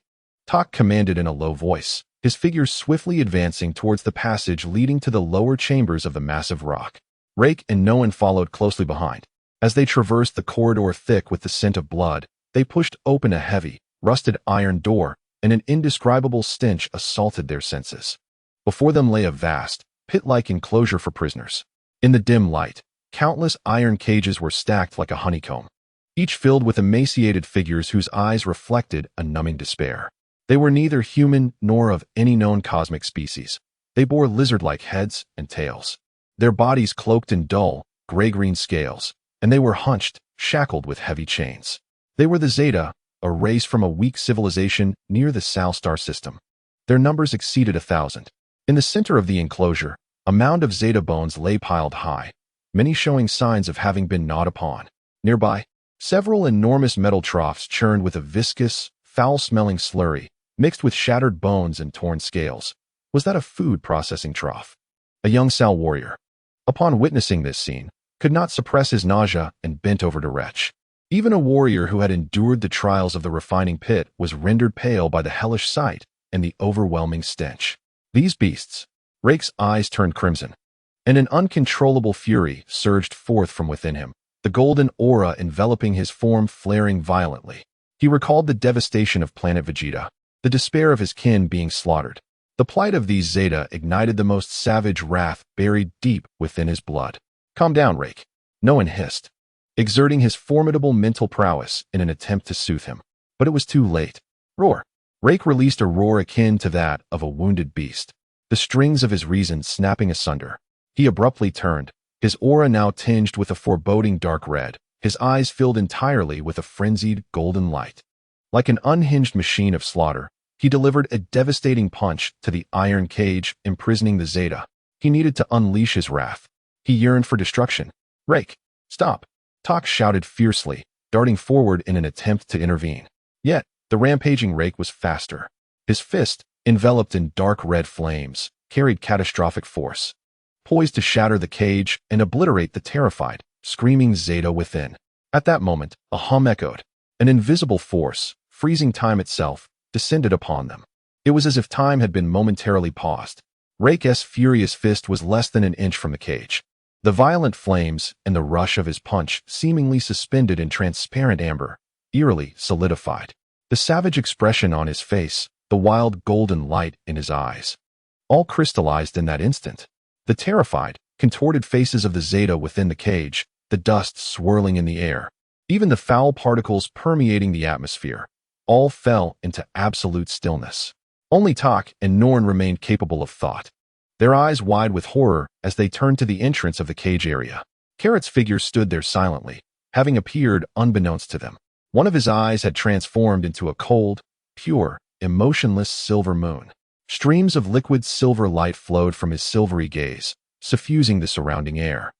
Tak commanded in a low voice, his figure swiftly advancing towards the passage leading to the lower chambers of the massive rock. Rake and Noen followed closely behind. As they traversed the corridor thick with the scent of blood, they pushed open a heavy, rusted iron door, and an indescribable stench assaulted their senses. Before them lay a vast, pit-like enclosure for prisoners. In the dim light, countless iron cages were stacked like a honeycomb, each filled with emaciated figures whose eyes reflected a numbing despair. They were neither human nor of any known cosmic species. They bore lizard-like heads and tails, their bodies cloaked in dull, gray-green scales, and they were hunched, shackled with heavy chains. They were the Zeta, a race from a weak civilization near the Sal star system. Their numbers exceeded 1,000. In the center of the enclosure, a mound of Zeta bones lay piled high, many showing signs of having been gnawed upon. Nearby, several enormous metal troughs churned with a viscous, foul-smelling slurry, mixed with shattered bones and torn scales. Was that a food processing trough? A young Sal warrior, upon witnessing this scene, could not suppress his nausea and bent over to retch. Even a warrior who had endured the trials of the refining pit was rendered pale by the hellish sight and the overwhelming stench. These beasts. Rake's eyes turned crimson, and an uncontrollable fury surged forth from within him, the golden aura enveloping his form flaring violently. He recalled the devastation of Planet Vegeta, the despair of his kin being slaughtered. The plight of these Zeta ignited the most savage wrath buried deep within his blood. Calm down, Rake, Noen hissed, exerting his formidable mental prowess in an attempt to soothe him. But it was too late. Roar. Rake released a roar akin to that of a wounded beast, the strings of his reason snapping asunder. He abruptly turned, his aura now tinged with a foreboding dark red, his eyes filled entirely with a frenzied golden light. Like an unhinged machine of slaughter, he delivered a devastating punch to the iron cage imprisoning the Zeta. He needed to unleash his wrath. He yearned for destruction. Rake, stop! Tak shouted fiercely, darting forward in an attempt to intervene. Yet, the rampaging Rake was faster. His fist, enveloped in dark red flames, carried catastrophic force, poised to shatter the cage and obliterate the terrified, screaming Zeta within. At that moment, a hum echoed. An invisible force, freezing time itself, descended upon them. It was as if time had been momentarily paused. Rake's furious fist was less than an inch from the cage. The violent flames and the rush of his punch seemingly suspended in transparent amber, eerily solidified. The savage expression on his face, the wild golden light in his eyes, all crystallized in that instant. The terrified, contorted faces of the Zeta within the cage, the dust swirling in the air, even the foul particles permeating the atmosphere, all fell into absolute stillness. Only Tak and Norn remained capable of thought, their eyes wide with horror as they turned to the entrance of the cage area. Carrot's figure stood there silently, having appeared unbeknownst to them. One of his eyes had transformed into a cold, pure, emotionless silver moon. Streams of liquid silver light flowed from his silvery gaze, suffusing the surrounding air.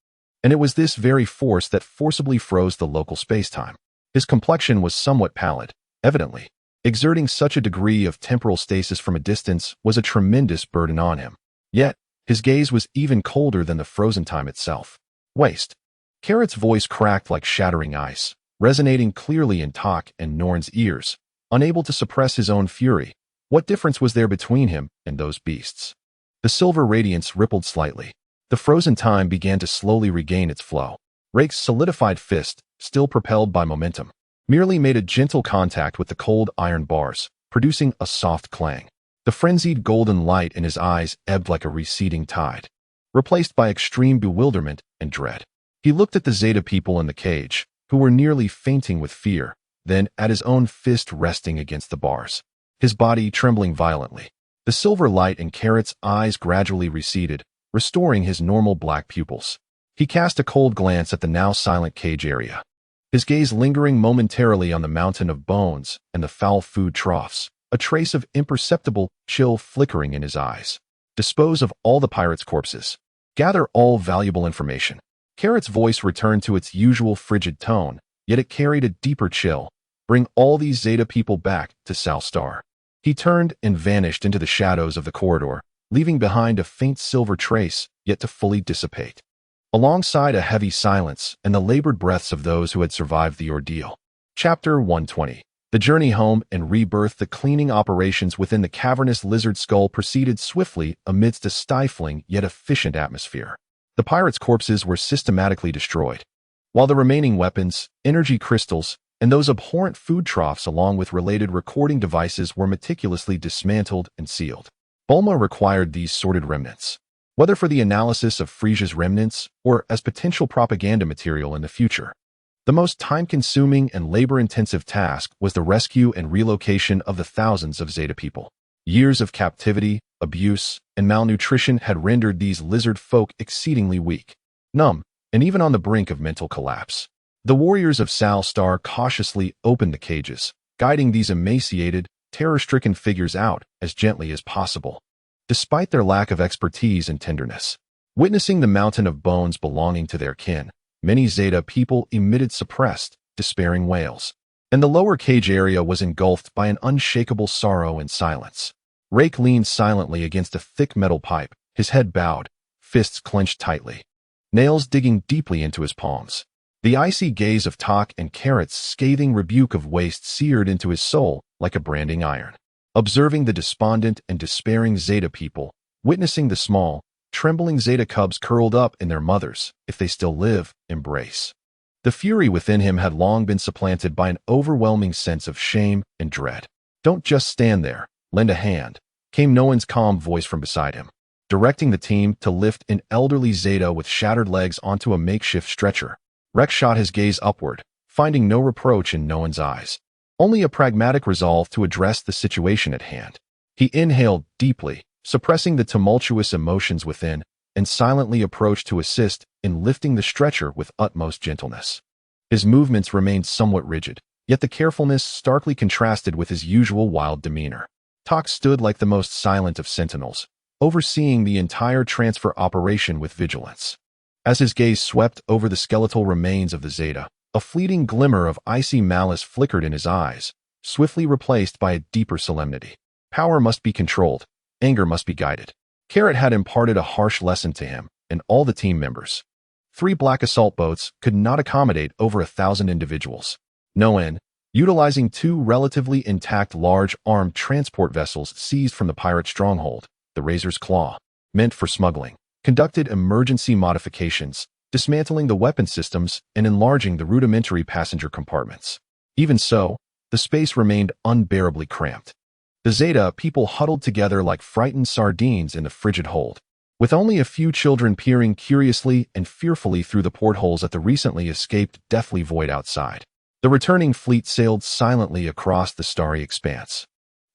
And it was this very force that forcibly froze the local space-time. His complexion was somewhat pallid, evidently. Exerting such a degree of temporal stasis from a distance was a tremendous burden on him. Yet, his gaze was even colder than the frozen time itself. Waste. Carrot's voice cracked like shattering ice, resonating clearly in Tak and Norn's ears. Unable to suppress his own fury, what difference was there between him and those beasts? The silver radiance rippled slightly. The frozen time began to slowly regain its flow. Rake's solidified fist, still propelled by momentum, merely made a gentle contact with the cold iron bars, producing a soft clang. The frenzied golden light in his eyes ebbed like a receding tide, replaced by extreme bewilderment and dread. He looked at the Zeta people in the cage, who were nearly fainting with fear, then at his own fist resting against the bars, his body trembling violently. The silver light in Carrot's eyes gradually receded, restoring his normal black pupils. He cast a cold glance at the now silent cage area, his gaze lingering momentarily on the mountain of bones and the foul food troughs, a trace of imperceptible chill flickering in his eyes. Dispose of all the pirates' corpses. Gather all valuable information. Carrot's voice returned to its usual frigid tone, yet it carried a deeper chill. Bring all these Zeta people back to Salstar. He turned and vanished into the shadows of the corridor, leaving behind a faint silver trace, yet to fully dissipate. Alongside a heavy silence and the labored breaths of those who had survived the ordeal. Chapter 120. The journey home and rebirth. The cleaning operations within the cavernous lizard skull proceeded swiftly amidst a stifling yet efficient atmosphere. The pirates' corpses were systematically destroyed, while the remaining weapons, energy crystals, and those abhorrent food troughs along with related recording devices were meticulously dismantled and sealed. Bulma required these sorted remnants, whether for the analysis of Frieza's remnants or as potential propaganda material in the future. The most time-consuming and labor-intensive task was the rescue and relocation of the thousands of Zeta people. Years of captivity, abuse, and malnutrition had rendered these lizard folk exceedingly weak, numb, and even on the brink of mental collapse. The warriors of Salstar cautiously opened the cages, guiding these emaciated, terror-stricken figures out as gently as possible. Despite their lack of expertise and tenderness, witnessing the mountain of bones belonging to their kin, many Zeta people emitted suppressed, despairing wails, and the lower cage area was engulfed by an unshakable sorrow and silence. Rake leaned silently against a thick metal pipe, his head bowed, fists clenched tightly, nails digging deeply into his palms. The icy gaze of Tak and Carrot's scathing rebuke of waste seared into his soul like a branding iron. Observing the despondent and despairing Zeta people, witnessing the small, trembling Zeta cubs curled up in their mothers, if they still live, embrace. The fury within him had long been supplanted by an overwhelming sense of shame and dread. Don't just stand there, lend a hand, came Noan's calm voice from beside him, directing the team to lift an elderly Zeta with shattered legs onto a makeshift stretcher. Rex shot his gaze upward, finding no reproach in Noan's eyes, only a pragmatic resolve to address the situation at hand. He inhaled deeply, suppressing the tumultuous emotions within, and silently approached to assist in lifting the stretcher with utmost gentleness. His movements remained somewhat rigid, yet the carefulness starkly contrasted with his usual wild demeanor. Tak stood like the most silent of sentinels, overseeing the entire transfer operation with vigilance. As his gaze swept over the skeletal remains of the Zeta, a fleeting glimmer of icy malice flickered in his eyes, swiftly replaced by a deeper solemnity. Power must be controlled, anger must be guided. Carrot had imparted a harsh lesson to him and all the team members. 3 black assault boats could not accommodate over 1,000 individuals. Noan, utilizing 2 relatively intact large armed transport vessels seized from the pirate stronghold, the Razor's Claw, meant for smuggling, conducted emergency modifications, dismantling the weapon systems and enlarging the rudimentary passenger compartments. Even so, the space remained unbearably cramped. The Zeta people huddled together like frightened sardines in the frigid hold, with only a few children peering curiously and fearfully through the portholes at the recently escaped deathly void outside. The returning fleet sailed silently across the starry expanse,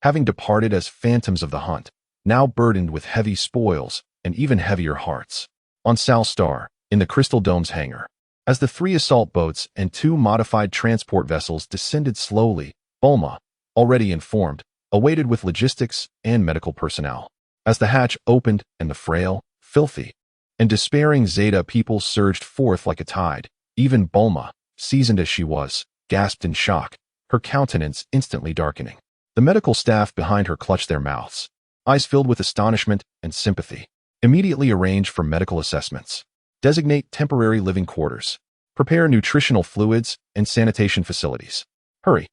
having departed as phantoms of the hunt, now burdened with heavy spoils and even heavier hearts. On Salstar, in the Crystal Dome's hangar, as the 3 assault boats and 2 modified transport vessels descended slowly, Bulma, already informed, awaited with logistics and medical personnel. As the hatch opened and the frail, filthy, and despairing Zeta people surged forth like a tide, even Bulma, seasoned as she was, gasped in shock, her countenance instantly darkening. The medical staff behind her clutched their mouths, eyes filled with astonishment and sympathy, immediately arranged for medical assessments. Designate temporary living quarters. Prepare nutritional fluids and sanitation facilities. Hurry.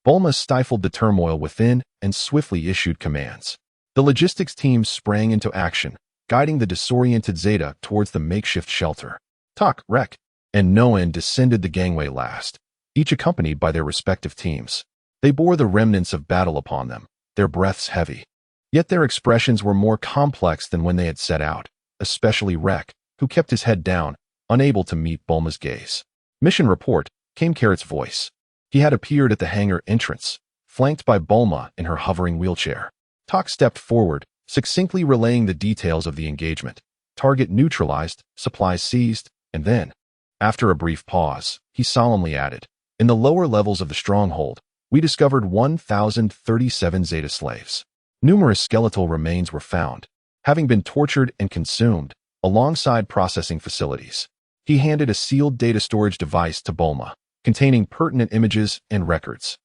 Bulma stifled the turmoil within and swiftly issued commands. The logistics team sprang into action, guiding the disoriented Zeta towards the makeshift shelter. Tak, Rek, and Noan descended the gangway last, each accompanied by their respective teams. They bore the remnants of battle upon them, their breaths heavy. Yet their expressions were more complex than when they had set out, especially Rek, who kept his head down, unable to meet Bulma's gaze. Mission report, came Carrot's voice. He had appeared at the hangar entrance, flanked by Bulma in her hovering wheelchair. Tak stepped forward, succinctly relaying the details of the engagement. Target neutralized, supplies seized, and then, after a brief pause, he solemnly added, in the lower levels of the stronghold, we discovered 1,037 Zeta slaves. Numerous skeletal remains were found, having been tortured and consumed, alongside processing facilities. He handed a sealed data storage device to Bulma, containing pertinent images and records.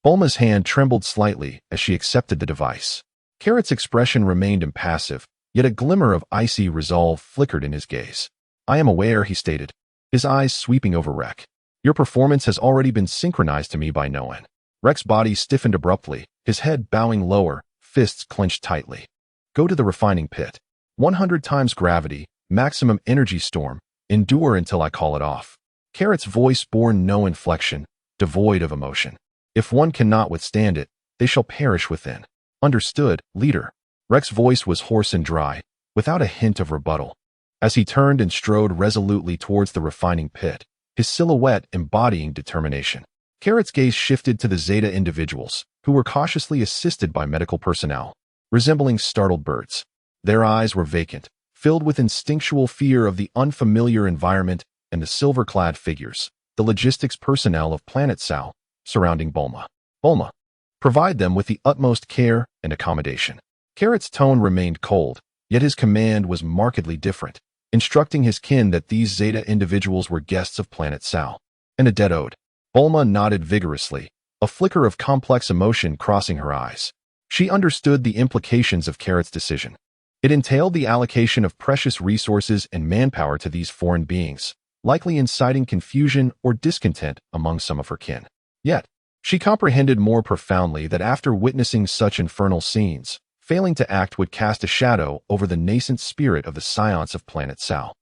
Bulma's hand trembled slightly as she accepted the device. Carrot's expression remained impassive, yet a glimmer of icy resolve flickered in his gaze. I am aware, he stated, his eyes sweeping over Rek. Your performance has already been synchronized to me by Noan. Rek's body stiffened abruptly, his head bowing lower, fists clenched tightly. Go to the refining pit. 100 times gravity, maximum energy storm, endure until I call it off. Carrot's voice bore no inflection, devoid of emotion. If one cannot withstand it, they shall perish within. Understood, leader. Rek's voice was hoarse and dry, without a hint of rebuttal. As he turned and strode resolutely towards the refining pit, his silhouette embodying determination. Carrot's gaze shifted to the Zeta individuals, who were cautiously assisted by medical personnel, resembling startled birds. Their eyes were vacant, filled with instinctual fear of the unfamiliar environment and the silver-clad figures, the logistics personnel of Planet Sal, surrounding Bulma. Bulma, provide them with the utmost care and accommodation. Carrot's tone remained cold, yet his command was markedly different, instructing his kin that these Zeta individuals were guests of Planet Sal. And a dead ode. Bulma nodded vigorously, a flicker of complex emotion crossing her eyes. She understood the implications of Carrot's decision. It entailed the allocation of precious resources and manpower to these foreign beings, likely inciting confusion or discontent among some of her kin. Yet, she comprehended more profoundly that after witnessing such infernal scenes, failing to act would cast a shadow over the nascent spirit of the Scions of Planet Sal.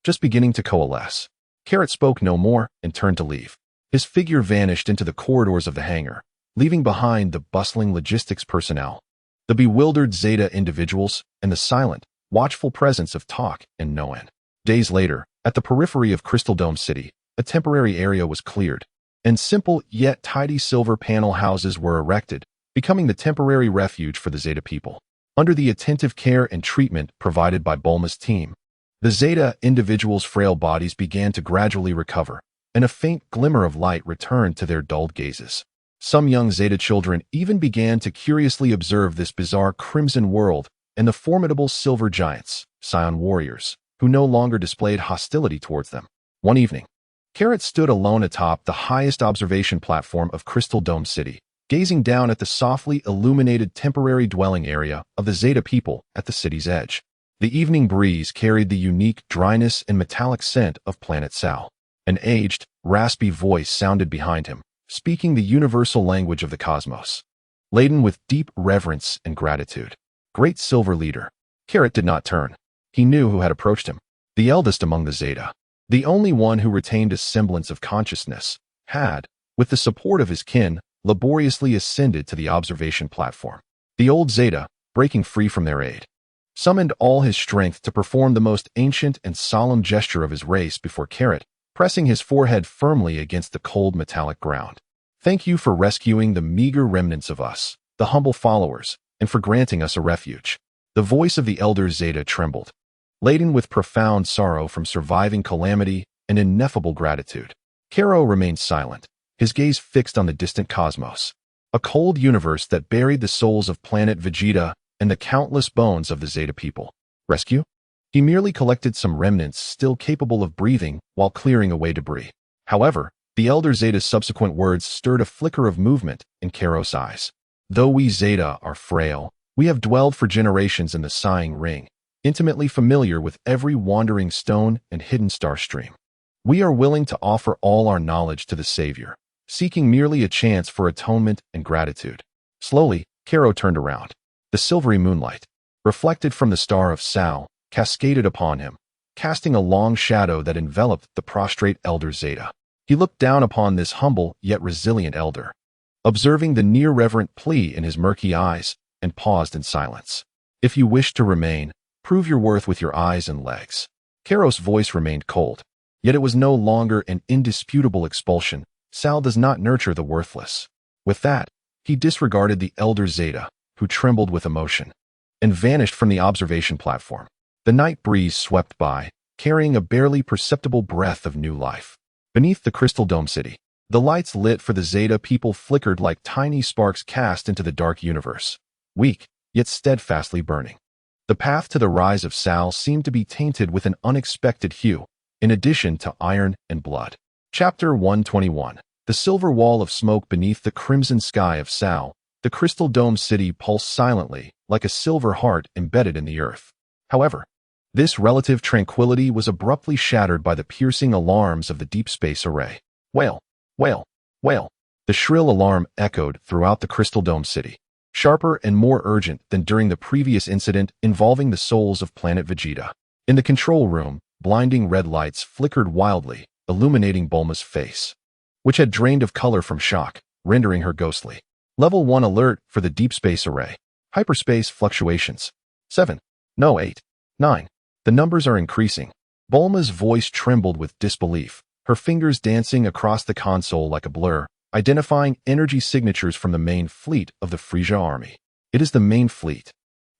Just beginning to coalesce. Carrot spoke no more and turned to leave. His figure vanished into the corridors of the hangar, leaving behind the bustling logistics personnel, the bewildered Zeta individuals, and the silent, watchful presence of Tak and Noan. Days later, at the periphery of Crystal Dome City, a temporary area was cleared, and simple yet tidy silver panel houses were erected, becoming the temporary refuge for the Zeta people. Under the attentive care and treatment provided by Bulma's team, the Zeta individuals' frail bodies began to gradually recover, and a faint glimmer of light returned to their dulled gazes. Some young Zeta children even began to curiously observe this bizarre crimson world and the formidable silver giants, Scion warriors, who no longer displayed hostility towards them. One evening, Carrot stood alone atop the highest observation platform of Crystal Dome City, gazing down at the softly illuminated temporary dwelling area of the Zeta people at the city's edge. The evening breeze carried the unique dryness and metallic scent of Planet Sal. An aged, raspy voice sounded behind him, speaking the universal language of the cosmos, laden with deep reverence and gratitude. Great Silver Leader. Carrot did not turn. He knew who had approached him. The eldest among the Zeta, the only one who retained a semblance of consciousness, had, with the support of his kin, laboriously ascended to the observation platform. The old Zeta, breaking free from their aid, summoned all his strength to perform the most ancient and solemn gesture of his race before Carrot, pressing his forehead firmly against the cold metallic ground. Thank you for rescuing the meager remnants of us, the humble followers, and for granting us a refuge. The voice of the elder Zeta trembled, laden with profound sorrow from surviving calamity and ineffable gratitude. Karo remained silent, his gaze fixed on the distant cosmos, a cold universe that buried the souls of Planet Vegeta and the countless bones of the Zeta people. Rescue? He merely collected some remnants still capable of breathing while clearing away debris. However, the Elder Zeta's subsequent words stirred a flicker of movement in Karo's eyes. Though we Zeta are frail, we have dwelled for generations in the sighing ring, intimately familiar with every wandering stone and hidden star stream. We are willing to offer all our knowledge to the Savior, seeking merely a chance for atonement and gratitude. Slowly, Karo turned around. The silvery moonlight, reflected from the star of Sao, cascaded upon him, casting a long shadow that enveloped the prostrate elder Zeta. He looked down upon this humble yet resilient elder, observing the near-reverent plea in his murky eyes, and paused in silence. If you wish to remain, prove your worth with your eyes and legs. Karo's voice remained cold, yet it was no longer an indisputable expulsion. Sal does not nurture the worthless. With that, he disregarded the elder Zeta, who trembled with emotion, and vanished from the observation platform. The night breeze swept by, carrying a barely perceptible breath of new life. Beneath the Crystal Dome City, the lights lit for the Zeta people flickered like tiny sparks cast into the dark universe, weak, yet steadfastly burning. The path to the rise of Sal seemed to be tainted with an unexpected hue, in addition to iron and blood. Chapter 121. The silver wall of smoke beneath the crimson sky of Sal, the Crystal Dome City pulsed silently, like a silver heart embedded in the earth. However, this relative tranquility was abruptly shattered by the piercing alarms of the deep space array. Wail, wail, wail. The shrill alarm echoed throughout the Crystal Dome City, sharper and more urgent than during the previous incident involving the souls of Planet Vegeta. In the control room, blinding red lights flickered wildly, illuminating Bulma's face, which had drained of color from shock, rendering her ghostly. Level 1 alert for the deep space array. Hyperspace fluctuations. 7. No, 8. 9. The numbers are increasing. Bulma's voice trembled with disbelief, her fingers dancing across the console like a blur, identifying energy signatures from the main fleet of the Frieza army. It is the main fleet.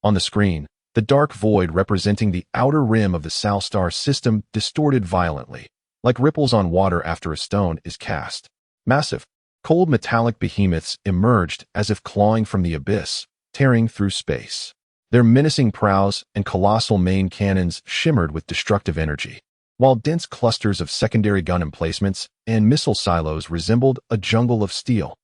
On the screen, the dark void representing the outer rim of the Sal star system distorted violently, like ripples on water after a stone is cast. Massive, cold metallic behemoths emerged as if clawing from the abyss, tearing through space. Their menacing prows and colossal main cannons shimmered with destructive energy, while dense clusters of secondary gun emplacements and missile silos resembled a jungle of steel.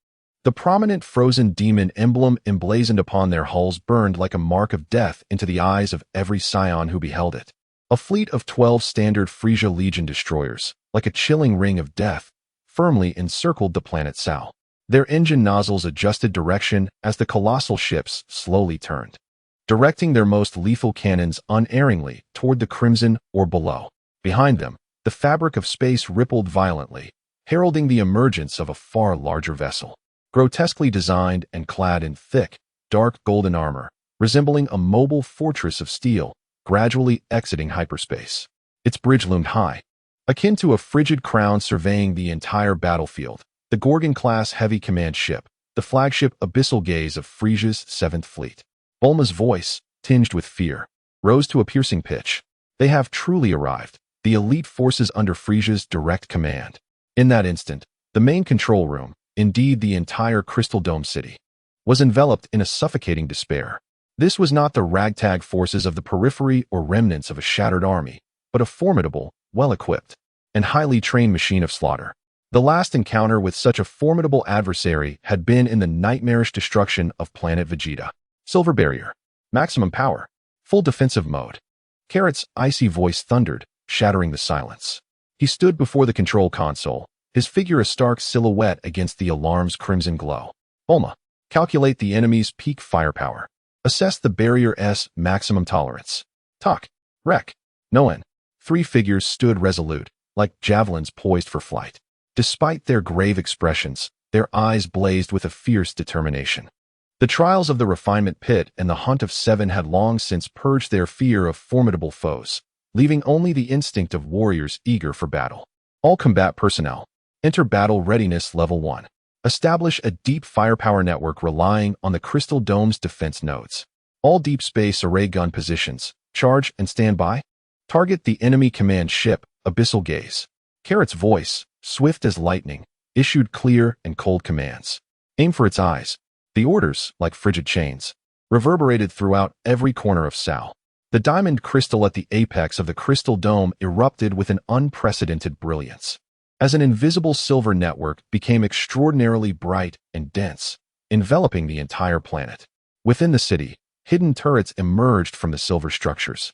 The prominent frozen demon emblem emblazoned upon their hulls burned like a mark of death into the eyes of every scion who beheld it. A fleet of 12 standard Frieza Legion destroyers, like a chilling ring of death, firmly encircled the planet Sal. Their engine nozzles adjusted direction as the colossal ships slowly turned, directing their most lethal cannons unerringly toward the crimson or below. Behind them, the fabric of space rippled violently, heralding the emergence of a far larger vessel, grotesquely designed and clad in thick, dark golden armor, resembling a mobile fortress of steel, gradually exiting hyperspace. Its bridge loomed high, akin to a frigid crown surveying the entire battlefield. The Gorgon-class heavy command ship, the flagship abyssal gaze of Frieza's 7th Fleet. Bulma's voice, tinged with fear, rose to a piercing pitch. They have truly arrived, the elite forces under Frieza's direct command. In that instant, the main control room, indeed the entire Crystal Dome City, was enveloped in a suffocating despair. This was not the ragtag forces of the periphery or remnants of a shattered army, but a formidable, well-equipped, and highly trained machine of slaughter. The last encounter with such a formidable adversary had been in the nightmarish destruction of Planet Vegeta. Silver barrier. Maximum power. Full defensive mode. Carrot's icy voice thundered, shattering the silence. He stood before the control console, his figure a stark silhouette against the alarm's crimson glow. Bulma, calculate the enemy's peak firepower. Assess the barrier's maximum tolerance. Talk. Wreck. Noen. 3 figures stood resolute, like javelins poised for flight. Despite their grave expressions, their eyes blazed with a fierce determination. The trials of the refinement pit and the hunt of 7 had long since purged their fear of formidable foes, leaving only the instinct of warriors eager for battle. All combat personnel, enter battle readiness level 1. Establish a deep firepower network relying on the Crystal Dome's defense nodes. All deep space array gun positions, charge and stand by. Target the enemy command ship, Abyssal Gaze. Carrot's voice, swift as lightning, issued clear and cold commands. Aim for its eyes. The orders, like frigid chains, reverberated throughout every corner of Sal. The diamond crystal at the apex of the Crystal Dome erupted with an unprecedented brilliance, as an invisible silver network became extraordinarily bright and dense, enveloping the entire planet. Within the city, hidden turrets emerged from the silver structures,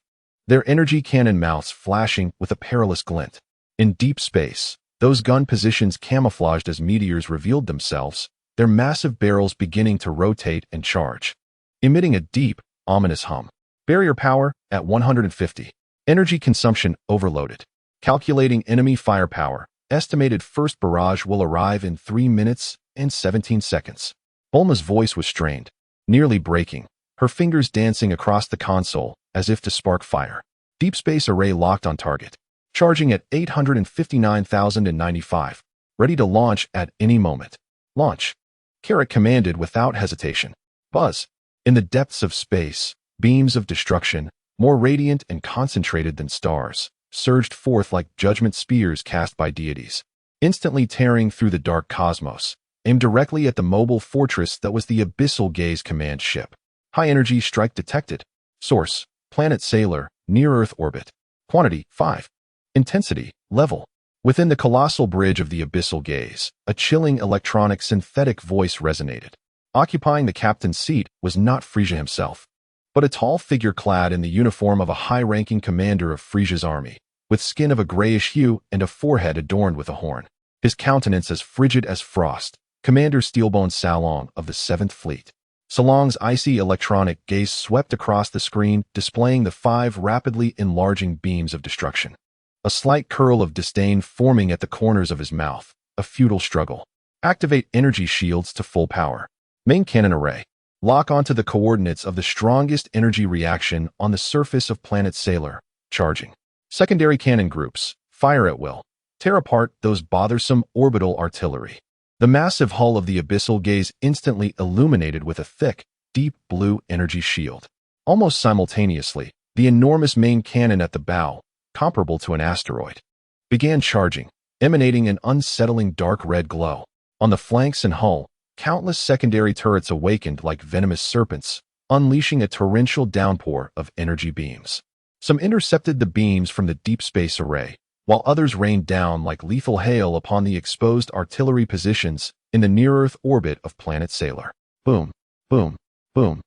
their energy cannon mouths flashing with a perilous glint. In deep space, those gun positions camouflaged as meteors revealed themselves, their massive barrels beginning to rotate and charge, emitting a deep, ominous hum. Barrier power at 150. Energy consumption overloaded. Calculating enemy firepower. Estimated first barrage will arrive in 3 minutes and 17 seconds. Bulma's voice was strained, nearly breaking, her fingers dancing across the console as if to spark fire. Deep space array locked on target. Charging at 859,095. Ready to launch at any moment. Launch. Carrot commanded without hesitation. Buzz. In the depths of space, beams of destruction, more radiant and concentrated than stars, surged forth like judgment spears cast by deities, instantly tearing through the dark cosmos, aimed directly at the mobile fortress that was the Abyssal Gaze command ship. High-energy strike detected. Source: Planet Sailor, near-Earth orbit. Quantity: 5. Intensity: level. Within the colossal bridge of the Abyssal Gaze, a chilling electronic synthetic voice resonated. Occupying the captain's seat was not Frieza himself, but a tall figure clad in the uniform of a high-ranking commander of Frieza's army, with skin of a grayish hue and a forehead adorned with a horn. His countenance as frigid as frost, Commander Steelbone Salong of the 7th Fleet. Salong's icy electronic gaze swept across the screen, displaying the 5 rapidly enlarging beams of destruction. A slight curl of disdain forming at the corners of his mouth, a futile struggle. Activate energy shields to full power. Main cannon array. Lock onto the coordinates of the strongest energy reaction on the surface of Planet Sailor. Charging. Secondary cannon groups. Fire at will. Tear apart those bothersome orbital artillery. The massive hull of the Abyssal Gaze instantly illuminated with a thick, deep blue energy shield. Almost simultaneously, the enormous main cannon at the bow, comparable to an asteroid, began charging, emanating an unsettling dark red glow. On the flanks and hull, countless secondary turrets awakened like venomous serpents, unleashing a torrential downpour of energy beams. Some intercepted the beams from the deep space array, while others rained down like lethal hail upon the exposed artillery positions in the near-Earth orbit of Planet Sailor. Boom, boom, boom,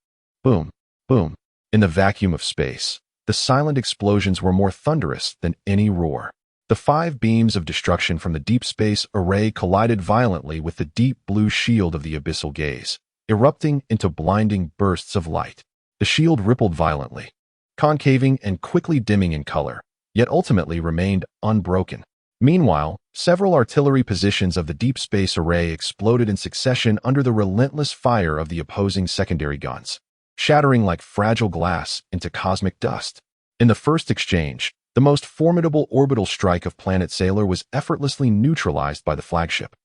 boom, boom. In the vacuum of space, the silent explosions were more thunderous than any roar. The 5 beams of destruction from the deep space array collided violently with the deep blue shield of the Abyssal Gaze, erupting into blinding bursts of light. The shield rippled violently, concaving and quickly dimming in color, yet ultimately remained unbroken. Meanwhile, several artillery positions of the deep space array exploded in succession under the relentless fire of the opposing secondary guns, shattering like fragile glass into cosmic dust. In the first exchange, the most formidable orbital strike of Planet Sailor was effortlessly neutralized by the flagship.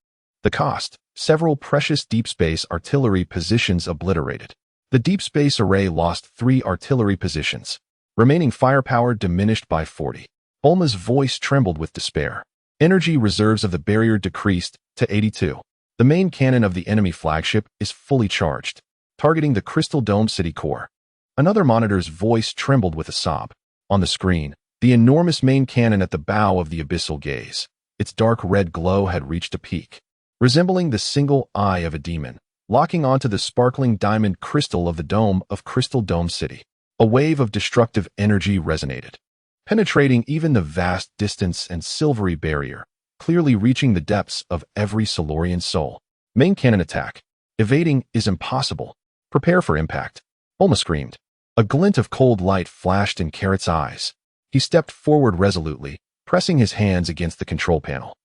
The cost: several precious deep space artillery positions obliterated. The deep space array lost 3 artillery positions. Remaining firepower diminished by 40. Bulma's voice trembled with despair. Energy reserves of the barrier decreased to 82. The main cannon of the enemy flagship is fully charged, targeting the Crystal Dome City core. Another monitor's voice trembled with a sob. On the screen, the enormous main cannon at the bow of the Abyssal Gaze, its dark red glow had reached a peak, resembling the single eye of a demon, locking onto the sparkling diamond crystal of the dome of Crystal Dome City. A wave of destructive energy resonated, penetrating even the vast distance and silvery barrier, clearly reaching the depths of every Silurian soul. Main cannon attack. Evading is impossible. Prepare for impact. Bulma screamed. A glint of cold light flashed in Carrot's eyes. He stepped forward resolutely, pressing his hands against the control panel,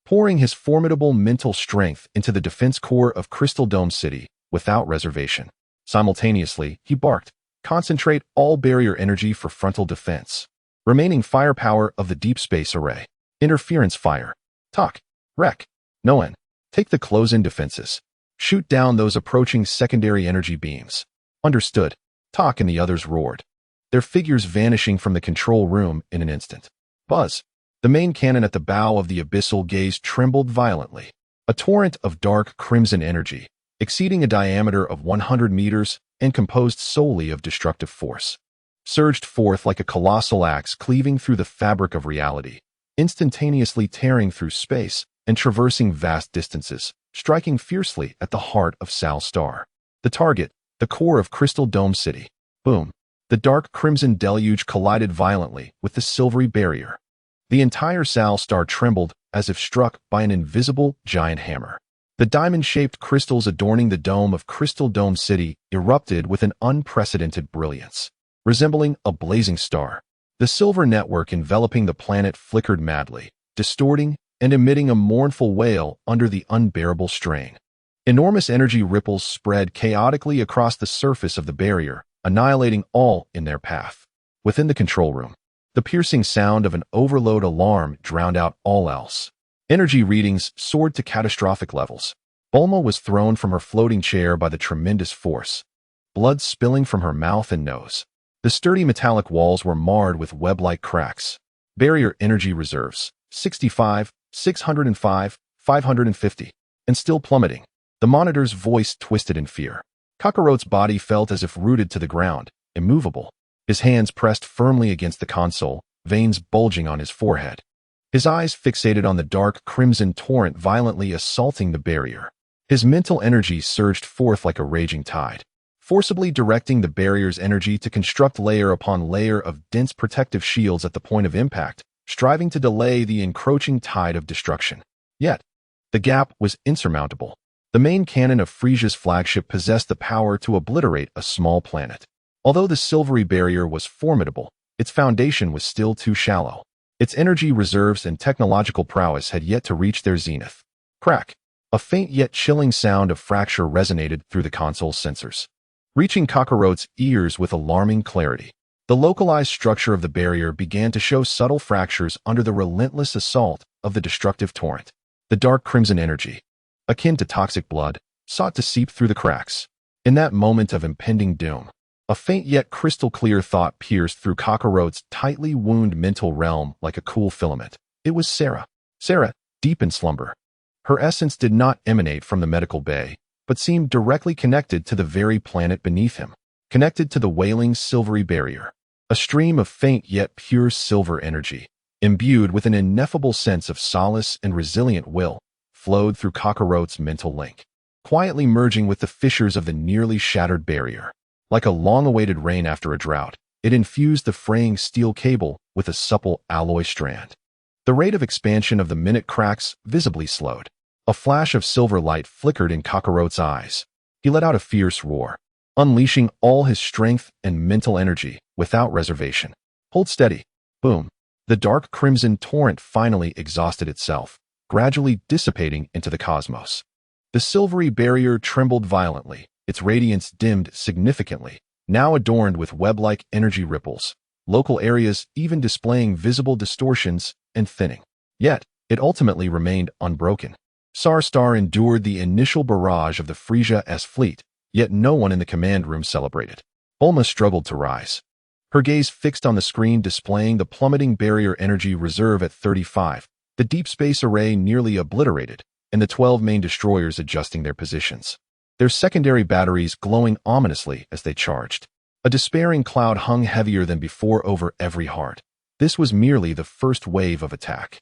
pouring his formidable mental strength into the defense core of Crystal Dome City without reservation. Simultaneously, he barked, "Concentrate all barrier energy for frontal defense." Remaining firepower of the deep space array. Interference fire. Talk. Wreck. Noen. Take the close-in defenses. Shoot down those approaching secondary energy beams. Understood. Talk and the others roared, their figures vanishing from the control room in an instant. Buzz. The main cannon at the bow of the Abyssal Gaze trembled violently. A torrent of dark crimson energy, exceeding a diameter of 100 meters and composed solely of destructive force, surged forth like a colossal axe cleaving through the fabric of reality, instantaneously tearing through space and traversing vast distances, striking fiercely at the heart of Sal Star. The target, the core of Crystal Dome City. Boom. The dark crimson deluge collided violently with the silvery barrier. The entire Sal star trembled as if struck by an invisible giant hammer. The diamond-shaped crystals adorning the dome of Crystal Dome City erupted with an unprecedented brilliance. Resembling a blazing star, the silver network enveloping the planet flickered madly, distorting and emitting a mournful wail under the unbearable strain. Enormous energy ripples spread chaotically across the surface of the barrier, annihilating all in their path. Within the control room, the piercing sound of an overload alarm drowned out all else. Energy readings soared to catastrophic levels. Bulma was thrown from her floating chair by the tremendous force, blood spilling from her mouth and nose. The sturdy metallic walls were marred with web-like cracks. Barrier energy reserves, 65, 605, 550, and still plummeting. The monitor's voice twisted in fear. Kakarot's body felt as if rooted to the ground, immovable. His hands pressed firmly against the console, veins bulging on his forehead. His eyes fixated on the dark crimson torrent violently assaulting the barrier. His mental energy surged forth like a raging tide, forcibly directing the barrier's energy to construct layer upon layer of dense protective shields at the point of impact, striving to delay the encroaching tide of destruction. Yet, the gap was insurmountable. The main cannon of Frieza's flagship possessed the power to obliterate a small planet. Although the silvery barrier was formidable, its foundation was still too shallow. Its energy reserves and technological prowess had yet to reach their zenith. Crack! A faint yet chilling sound of fracture resonated through the console's sensors, reaching Kakarot's ears with alarming clarity. The localized structure of the barrier began to show subtle fractures under the relentless assault of the destructive torrent. The dark crimson energy, akin to toxic blood, sought to seep through the cracks. In that moment of impending doom, a faint yet crystal-clear thought pierced through Kakarot's tightly wound mental realm like a cool filament. It was Sera. Sera, deep in slumber. Her essence did not emanate from the medical bay, but seemed directly connected to the very planet beneath him, connected to the wailing silvery barrier. A stream of faint yet pure silver energy, imbued with an ineffable sense of solace and resilient will, flowed through Kakarot's mental link, quietly merging with the fissures of the nearly shattered barrier. Like a long-awaited rain after a drought, it infused the fraying steel cable with a supple alloy strand. The rate of expansion of the minute cracks visibly slowed. A flash of silver light flickered in Kakarot's eyes. He let out a fierce roar, unleashing all his strength and mental energy without reservation. Hold steady. Boom. The dark crimson torrent finally exhausted itself, gradually dissipating into the cosmos. The silvery barrier trembled violently, its radiance dimmed significantly, now adorned with web-like energy ripples, local areas even displaying visible distortions and thinning. Yet, it ultimately remained unbroken. Sarstar endured the initial barrage of the Frieza's fleet, yet no one in the command room celebrated. Bulma struggled to rise, her gaze fixed on the screen displaying the plummeting barrier energy reserve at 35, the deep space array nearly obliterated, and the 12 main destroyers adjusting their positions, their secondary batteries glowing ominously as they charged. A despairing cloud hung heavier than before over every heart. This was merely the first wave of attack.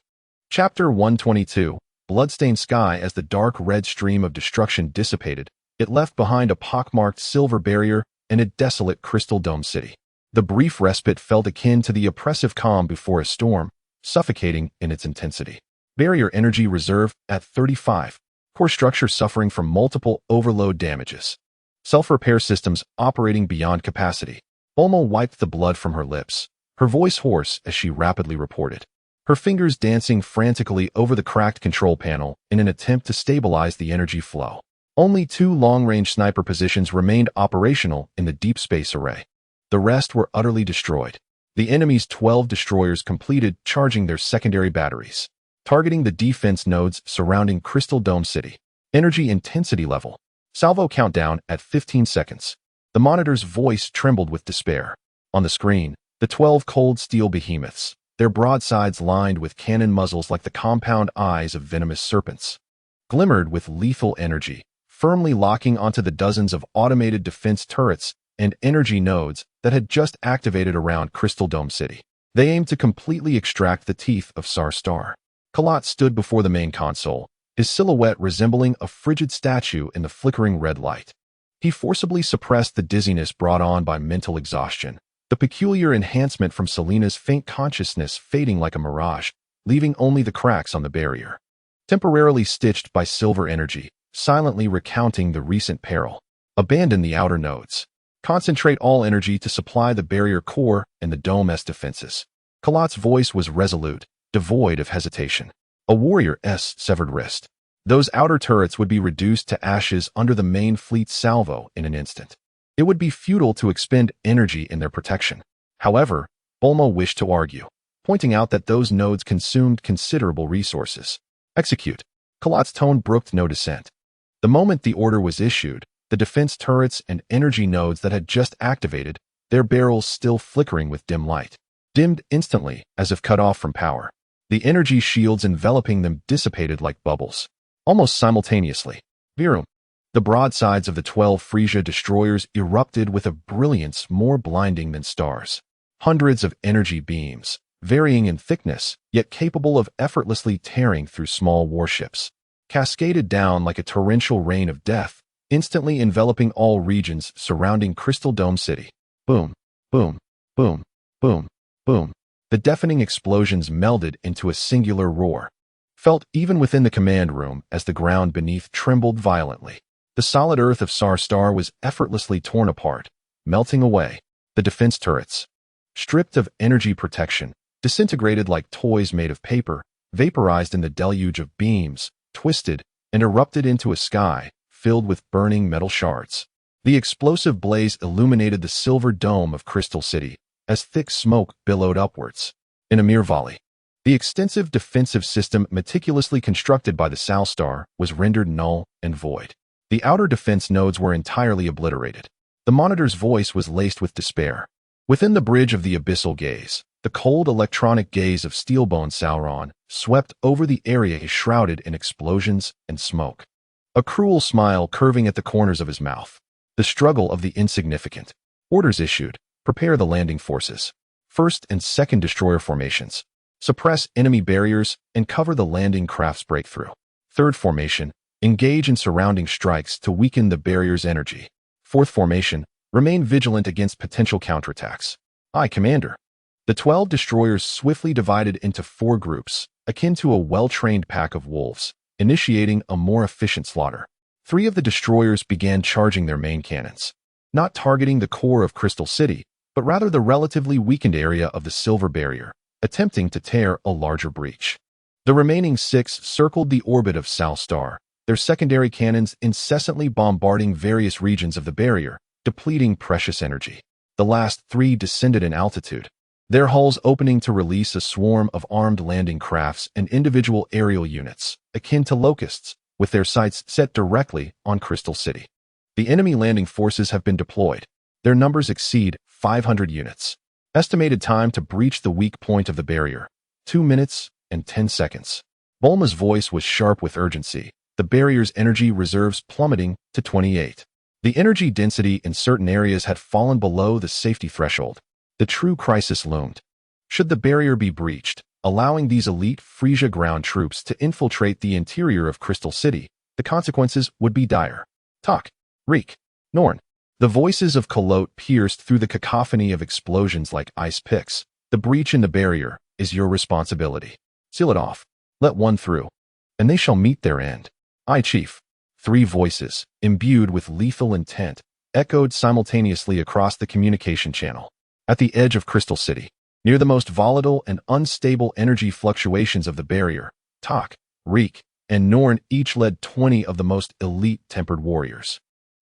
Chapter 122, Bloodstained Sky. As the dark red stream of destruction dissipated, it left behind a pockmarked silver barrier and a desolate Crystal Dome City. The brief respite felt akin to the oppressive calm before a storm, suffocating in its intensity. Barrier energy reserve at 35. Core structure suffering from multiple overload damages. Self-repair systems operating beyond capacity. Bulma wiped the blood from her lips, her voice hoarse as she rapidly reported, her fingers dancing frantically over the cracked control panel in an attempt to stabilize the energy flow. Only 2 long-range sniper positions remained operational in the deep space array. The rest were utterly destroyed. The enemy's 12 destroyers completed charging their secondary batteries, targeting the defense nodes surrounding Crystal Dome City. Energy intensity level. Salvo countdown at 15 seconds. The monitor's voice trembled with despair. On the screen, the 12 cold steel behemoths, their broadsides lined with cannon muzzles like the compound eyes of venomous serpents, glimmered with lethal energy, firmly locking onto the dozens of automated defense turrets and energy nodes that had just activated around Crystal Dome City. They aimed to completely extract the teeth of Sarstar. Kalat stood before the main console, his silhouette resembling a frigid statue in the flickering red light. He forcibly suppressed the dizziness brought on by mental exhaustion, the peculiar enhancement from Selena's faint consciousness fading like a mirage, leaving only the cracks on the barrier. Temporarily stitched by silver energy, silently recounting the recent peril. Abandon the outer nodes. Concentrate all energy to supply the barrier core and the dome's defenses. Kalat's voice was resolute, devoid of hesitation. A warrior's severed wrist. Those outer turrets would be reduced to ashes under the main fleet's salvo in an instant. It would be futile to expend energy in their protection. However, Bulma wished to argue, pointing out that those nodes consumed considerable resources. Execute. Kalat's tone brooked no dissent. The moment the order was issued, the defense turrets and energy nodes that had just activated, their barrels still flickering with dim light, dimmed instantly as if cut off from power. The energy shields enveloping them dissipated like bubbles. Almost simultaneously, Virum, the broadsides of the 12 Frieza destroyers erupted with a brilliance more blinding than stars. Hundreds of energy beams, varying in thickness, yet capable of effortlessly tearing through small warships, cascaded down like a torrential rain of death, instantly enveloping all regions surrounding Crystal Dome City. Boom, boom, boom, boom, boom. The deafening explosions melded into a singular roar, felt even within the command room as the ground beneath trembled violently. The solid earth of Sarstar was effortlessly torn apart, melting away. The defense turrets, stripped of energy protection, disintegrated like toys made of paper, vaporized in the deluge of beams, twisted, and erupted into a sky filled with burning metal shards. The explosive blaze illuminated the silver dome of Crystal City as thick smoke billowed upwards. In a mere volley, the extensive defensive system meticulously constructed by the Salstar was rendered null and void. The outer defense nodes were entirely obliterated. The monitor's voice was laced with despair. Within the bridge of the abyssal gaze, the cold electronic gaze of Steelbone Sauron swept over the area shrouded in explosions and smoke. A cruel smile curving at the corners of his mouth. The struggle of the insignificant. Orders issued. Prepare the landing forces. First and second destroyer formations. Suppress enemy barriers and cover the landing craft's breakthrough. Third formation. Engage in surrounding strikes to weaken the barrier's energy. Fourth formation. Remain vigilant against potential counterattacks. Aye, Commander. The 12 destroyers swiftly divided into 4 groups, akin to a well-trained pack of wolves, initiating a more efficient slaughter. 3 of the destroyers began charging their main cannons, not targeting the core of Crystal City, but rather the relatively weakened area of the Silver Barrier, attempting to tear a larger breach. The remaining 6 circled the orbit of Salstar, their secondary cannons incessantly bombarding various regions of the barrier, depleting precious energy. The last 3 descended in altitude, their hulls opening to release a swarm of armed landing crafts and individual aerial units, akin to locusts, with their sights set directly on Crystal City. The enemy landing forces have been deployed. Their numbers exceed 500 units. Estimated time to breach the weak point of the barrier, 2 minutes and 10 seconds. Bulma's voice was sharp with urgency, the barrier's energy reserves plummeting to 28. The energy density in certain areas had fallen below the safety threshold. The true crisis loomed. Should the barrier be breached, allowing these elite Frieza ground troops to infiltrate the interior of Crystal City, the consequences would be dire. Tak, Reek, Norn. The voices of Kalot pierced through the cacophony of explosions like ice picks. The breach in the barrier is your responsibility. Seal it off. Let one through, and they shall meet their end. Aye, Chief. 3 voices, imbued with lethal intent, echoed simultaneously across the communication channel. At the edge of Crystal City, near the most volatile and unstable energy fluctuations of the barrier, Tak, Reek, and Norn each led 20 of the most elite tempered warriors,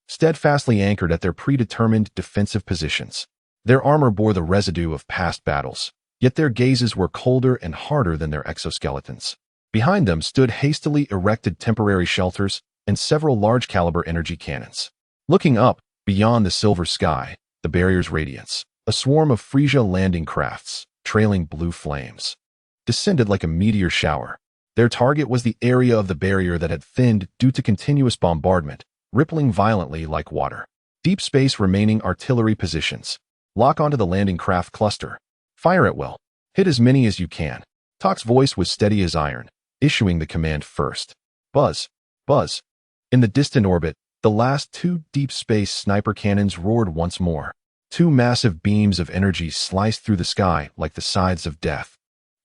steadfastly anchored at their predetermined defensive positions. Their armor bore the residue of past battles, yet their gazes were colder and harder than their exoskeletons. Behind them stood hastily erected temporary shelters and several large-caliber energy cannons. Looking up, beyond the silver sky, the barrier's radiance, a swarm of Frieza landing crafts, trailing blue flames, descended like a meteor shower. Their target was the area of the barrier that had thinned due to continuous bombardment, rippling violently like water. Deep space remaining artillery positions. Lock onto the landing craft cluster. Fire at will. Hit as many as you can. Tak's voice was steady as iron, issuing the command first. Buzz. Buzz. In the distant orbit, the last 2 deep space sniper cannons roared once more. Two massive beams of energy sliced through the sky like the scythes of death,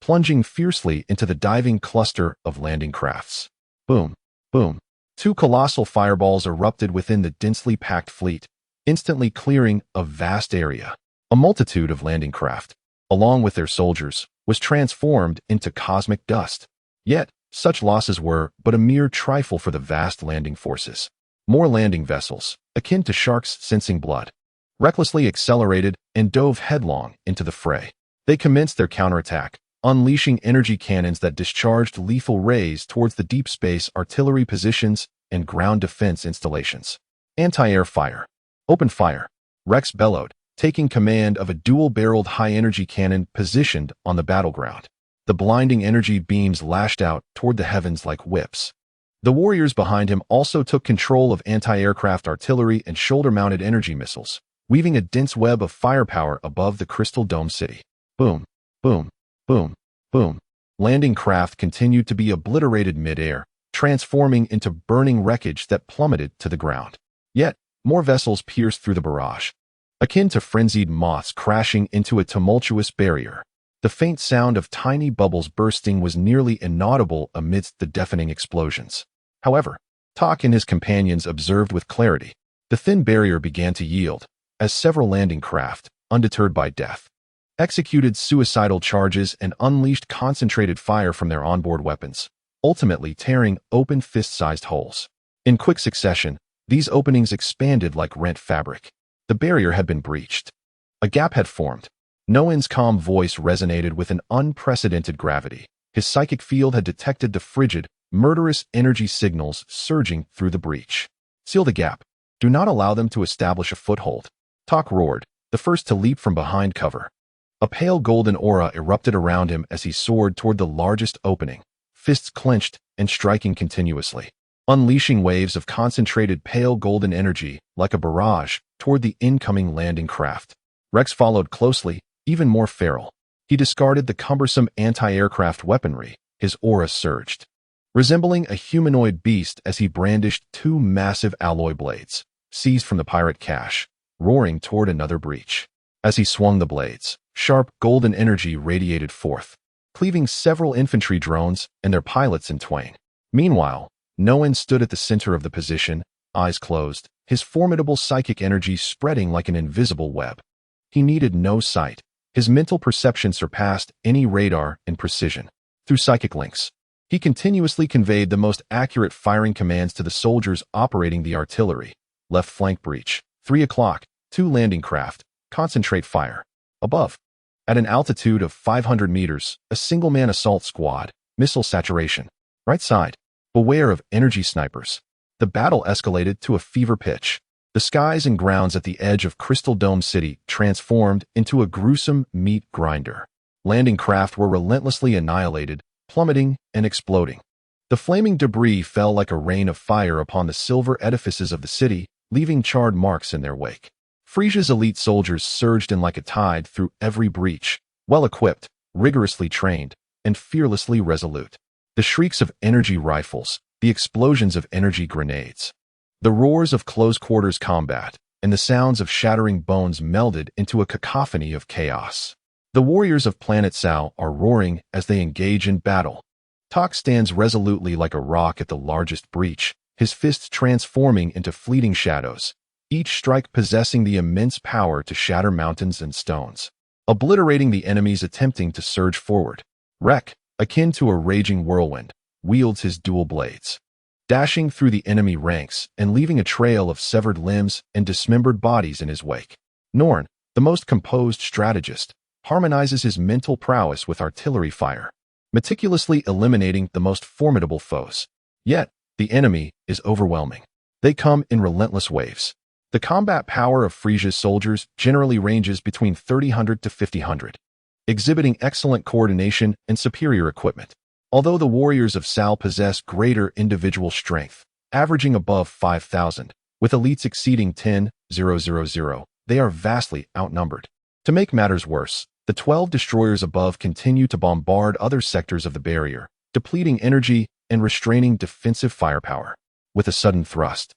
plunging fiercely into the diving cluster of landing crafts. Boom, boom. Two colossal fireballs erupted within the densely packed fleet, instantly clearing a vast area. A multitude of landing craft, along with their soldiers, was transformed into cosmic dust. Yet, such losses were but a mere trifle for the vast landing forces. More landing vessels, akin to sharks sensing blood, recklessly accelerated and dove headlong into the fray. They commenced their counterattack, unleashing energy cannons that discharged lethal rays towards the deep space artillery positions and ground defense installations. Anti-air fire. Open fire. Rex bellowed, taking command of a dual-barreled high-energy cannon positioned on the battleground. The blinding energy beams lashed out toward the heavens like whips. The warriors behind him also took control of anti-aircraft artillery and shoulder-mounted energy missiles, weaving a dense web of firepower above the Crystal Dome city. Boom, boom, boom, boom. Landing craft continued to be obliterated mid-air, transforming into burning wreckage that plummeted to the ground. Yet, more vessels pierced through the barrage, akin to frenzied moths crashing into a tumultuous barrier. The faint sound of tiny bubbles bursting was nearly inaudible amidst the deafening explosions. However, Tak and his companions observed with clarity. The thin barrier began to yield, as several landing craft, undeterred by death, executed suicidal charges and unleashed concentrated fire from their onboard weapons, ultimately tearing open fist-sized holes. In quick succession, these openings expanded like rent fabric. The barrier had been breached. A gap had formed. Noen's calm voice resonated with an unprecedented gravity. His psychic field had detected the frigid, murderous energy signals surging through the breach. Seal the gap. Do not allow them to establish a foothold. Tak roared, the first to leap from behind cover. A pale golden aura erupted around him as he soared toward the largest opening, fists clenched and striking continuously, unleashing waves of concentrated pale golden energy like a barrage toward the incoming landing craft. Rex followed closely, even more feral. He discarded the cumbersome anti-aircraft weaponry. His aura surged, resembling a humanoid beast as he brandished two massive alloy blades, seized from the pirate cache, roaring toward another breach. As he swung the blades, sharp golden energy radiated forth, cleaving several infantry drones and their pilots in twain. Meanwhile, Noen stood at the center of the position, eyes closed, his formidable psychic energy spreading like an invisible web. He needed no sight. His mental perception surpassed any radar in precision. Through psychic links, he continuously conveyed the most accurate firing commands to the soldiers operating the artillery. Left flank breach. 3 o'clock. 2 landing craft. Concentrate fire. Above, at an altitude of 500 meters, a single-man assault squad. Missile saturation. Right side. Beware of energy snipers. The battle escalated to a fever pitch. The skies and grounds at the edge of Crystal Dome City transformed into a gruesome meat grinder. Landing craft were relentlessly annihilated, plummeting and exploding. The flaming debris fell like a rain of fire upon the silver edifices of the city, leaving charred marks in their wake. Frieza's elite soldiers surged in like a tide through every breach, well-equipped, rigorously trained, and fearlessly resolute. The shrieks of energy rifles, the explosions of energy grenades, the roars of close-quarters combat, and the sounds of shattering bones melded into a cacophony of chaos. The warriors of Planet Sao are roaring as they engage in battle. Tak stands resolutely like a rock at the largest breach, his fists transforming into fleeting shadows, each strike possessing the immense power to shatter mountains and stones, obliterating the enemies attempting to surge forward. Wreck, akin to a raging whirlwind, wields his dual blades, dashing through the enemy ranks and leaving a trail of severed limbs and dismembered bodies in his wake. Norn, the most composed strategist, harmonizes his mental prowess with artillery fire, meticulously eliminating the most formidable foes. Yet, the enemy is overwhelming. They come in relentless waves. The combat power of Frieza's soldiers generally ranges between 300 to 500, exhibiting excellent coordination and superior equipment. Although the warriors of Sal possess greater individual strength, averaging above 5,000, with elites exceeding 10,000, they are vastly outnumbered. To make matters worse, the 12 destroyers above continue to bombard other sectors of the barrier, depleting energy and restraining defensive firepower. With a sudden thrust,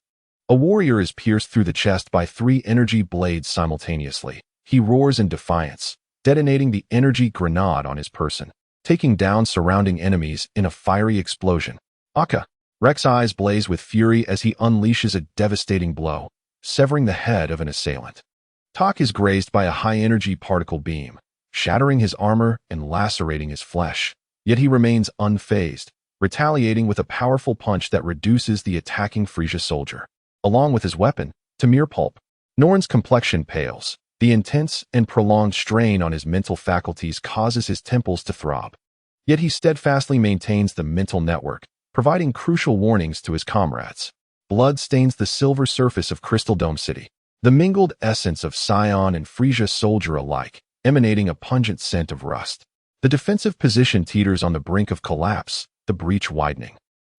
A warrior is pierced through the chest by 3 energy blades simultaneously. He roars in defiance, detonating the energy grenade on his person, taking down surrounding enemies in a fiery explosion. Aka. Rex's eyes blaze with fury as he unleashes a devastating blow, severing the head of an assailant. Tak is grazed by a high-energy particle beam, shattering his armor and lacerating his flesh, yet he remains unfazed, retaliating with a powerful punch that reduces the attacking Frieza soldier. Along with his weapon, Tamir pulp, Norn's complexion pales. The intense and prolonged strain on his mental faculties causes his temples to throb. Yet he steadfastly maintains the mental network, providing crucial warnings to his comrades. Blood stains the silver surface of Crystal Dome City, the mingled essence of Scion and Frieza soldier alike, emanating a pungent scent of rust. The defensive position teeters on the brink of collapse, the breach widening,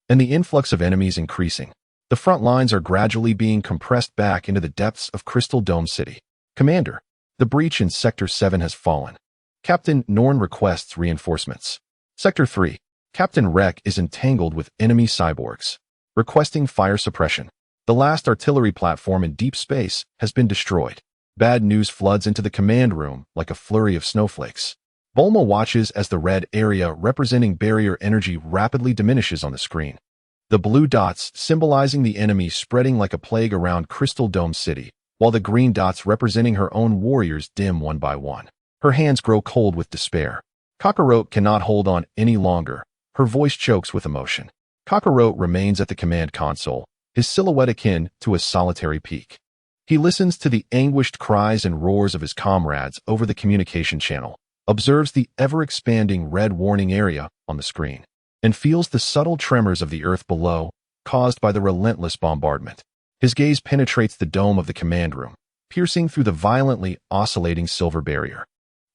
and the influx of enemies increasing. The front lines are gradually being compressed back into the depths of Crystal Dome City. Commander, the breach in Sector 7 has fallen. Captain Norn requests reinforcements. Sector 3, Captain Wreck is entangled with enemy cyborgs, requesting fire suppression. The last artillery platform in deep space has been destroyed. Bad news floods into the command room like a flurry of snowflakes. Bulma watches as the red area representing barrier energy rapidly diminishes on the screen. The blue dots symbolizing the enemy spreading like a plague around Crystal Dome City, while the green dots representing her own warriors dim one by one. Her hands grow cold with despair. Kakarot cannot hold on any longer. Her voice chokes with emotion. Kakarot remains at the command console, his silhouette akin to a solitary peak. He listens to the anguished cries and roars of his comrades over the communication channel, observes the ever-expanding red warning area on the screen, and feels the subtle tremors of the earth below, caused by the relentless bombardment. His gaze penetrates the dome of the command room, piercing through the violently oscillating silver barrier.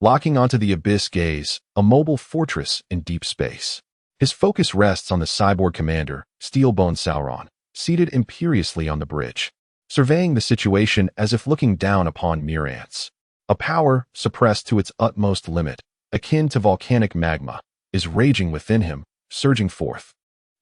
Locking onto the abyss gaze, a mobile fortress in deep space. His focus rests on the cyborg commander, Steelbone Sauron, seated imperiously on the bridge, surveying the situation as if looking down upon mere ants. A power, suppressed to its utmost limit, akin to volcanic magma, is raging within him, surging forth.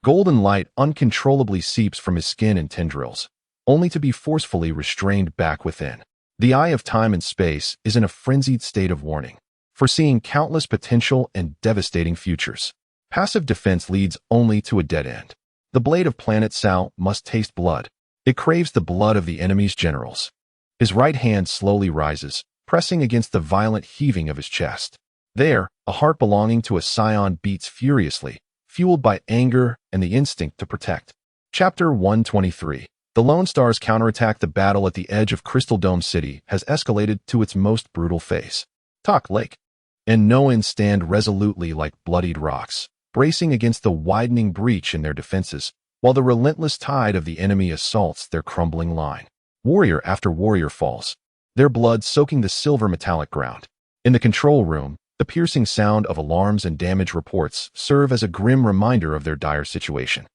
Golden light uncontrollably seeps from his skin and tendrils, only to be forcefully restrained back within. The eye of time and space is in a frenzied state of warning, foreseeing countless potential and devastating futures. Passive defense leads only to a dead end. The blade of Planet Sal must taste blood. It craves the blood of the enemy's generals. His right hand slowly rises, pressing against the violent heaving of his chest. There, a heart belonging to a scion beats furiously, fueled by anger and the instinct to protect. Chapter 123. The Lone Star's counterattack. The battle at the edge of Crystal Dome City has escalated to its most brutal phase. Tak Lake and Noan stand resolutely like bloodied rocks, bracing against the widening breach in their defenses, while the relentless tide of the enemy assaults their crumbling line. Warrior after warrior falls, their blood soaking the silver metallic ground. In the control room, the piercing sound of alarms and damage reports serve as a grim reminder of their dire situation.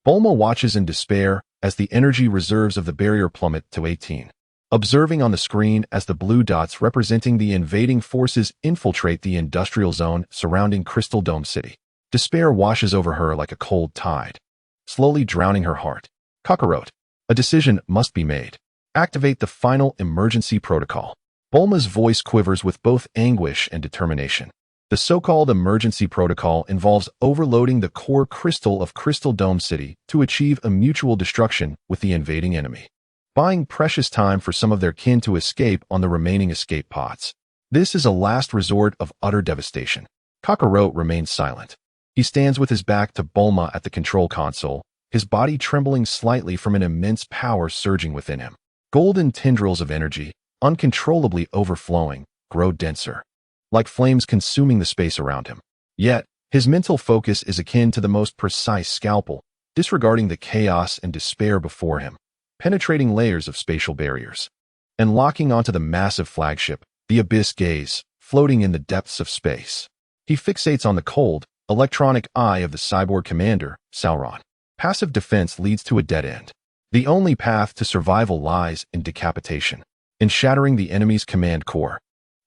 Bulma watches in despair as the energy reserves of the barrier plummet to 18, observing on the screen as the blue dots representing the invading forces infiltrate the industrial zone surrounding Crystal Dome City. Despair washes over her like a cold tide, slowly drowning her heart. Kakarot, a decision must be made. Activate the final emergency protocol. Bulma's voice quivers with both anguish and determination. The so-called emergency protocol involves overloading the core crystal of Crystal Dome City to achieve a mutual destruction with the invading enemy, buying precious time for some of their kin to escape on the remaining escape pods. This is a last resort of utter devastation. Kakarot remains silent. He stands with his back to Bulma at the control console, his body trembling slightly from an immense power surging within him. Golden tendrils of energy, uncontrollably overflowing, grow denser, like flames consuming the space around him. Yet, his mental focus is akin to the most precise scalpel, disregarding the chaos and despair before him, penetrating layers of spatial barriers, and locking onto the massive flagship, the Abyss Gaze, floating in the depths of space. He fixates on the cold, electronic eye of the cyborg commander, Sauron. Passive defense leads to a dead end. The only path to survival lies in decapitation, in shattering the enemy's command core,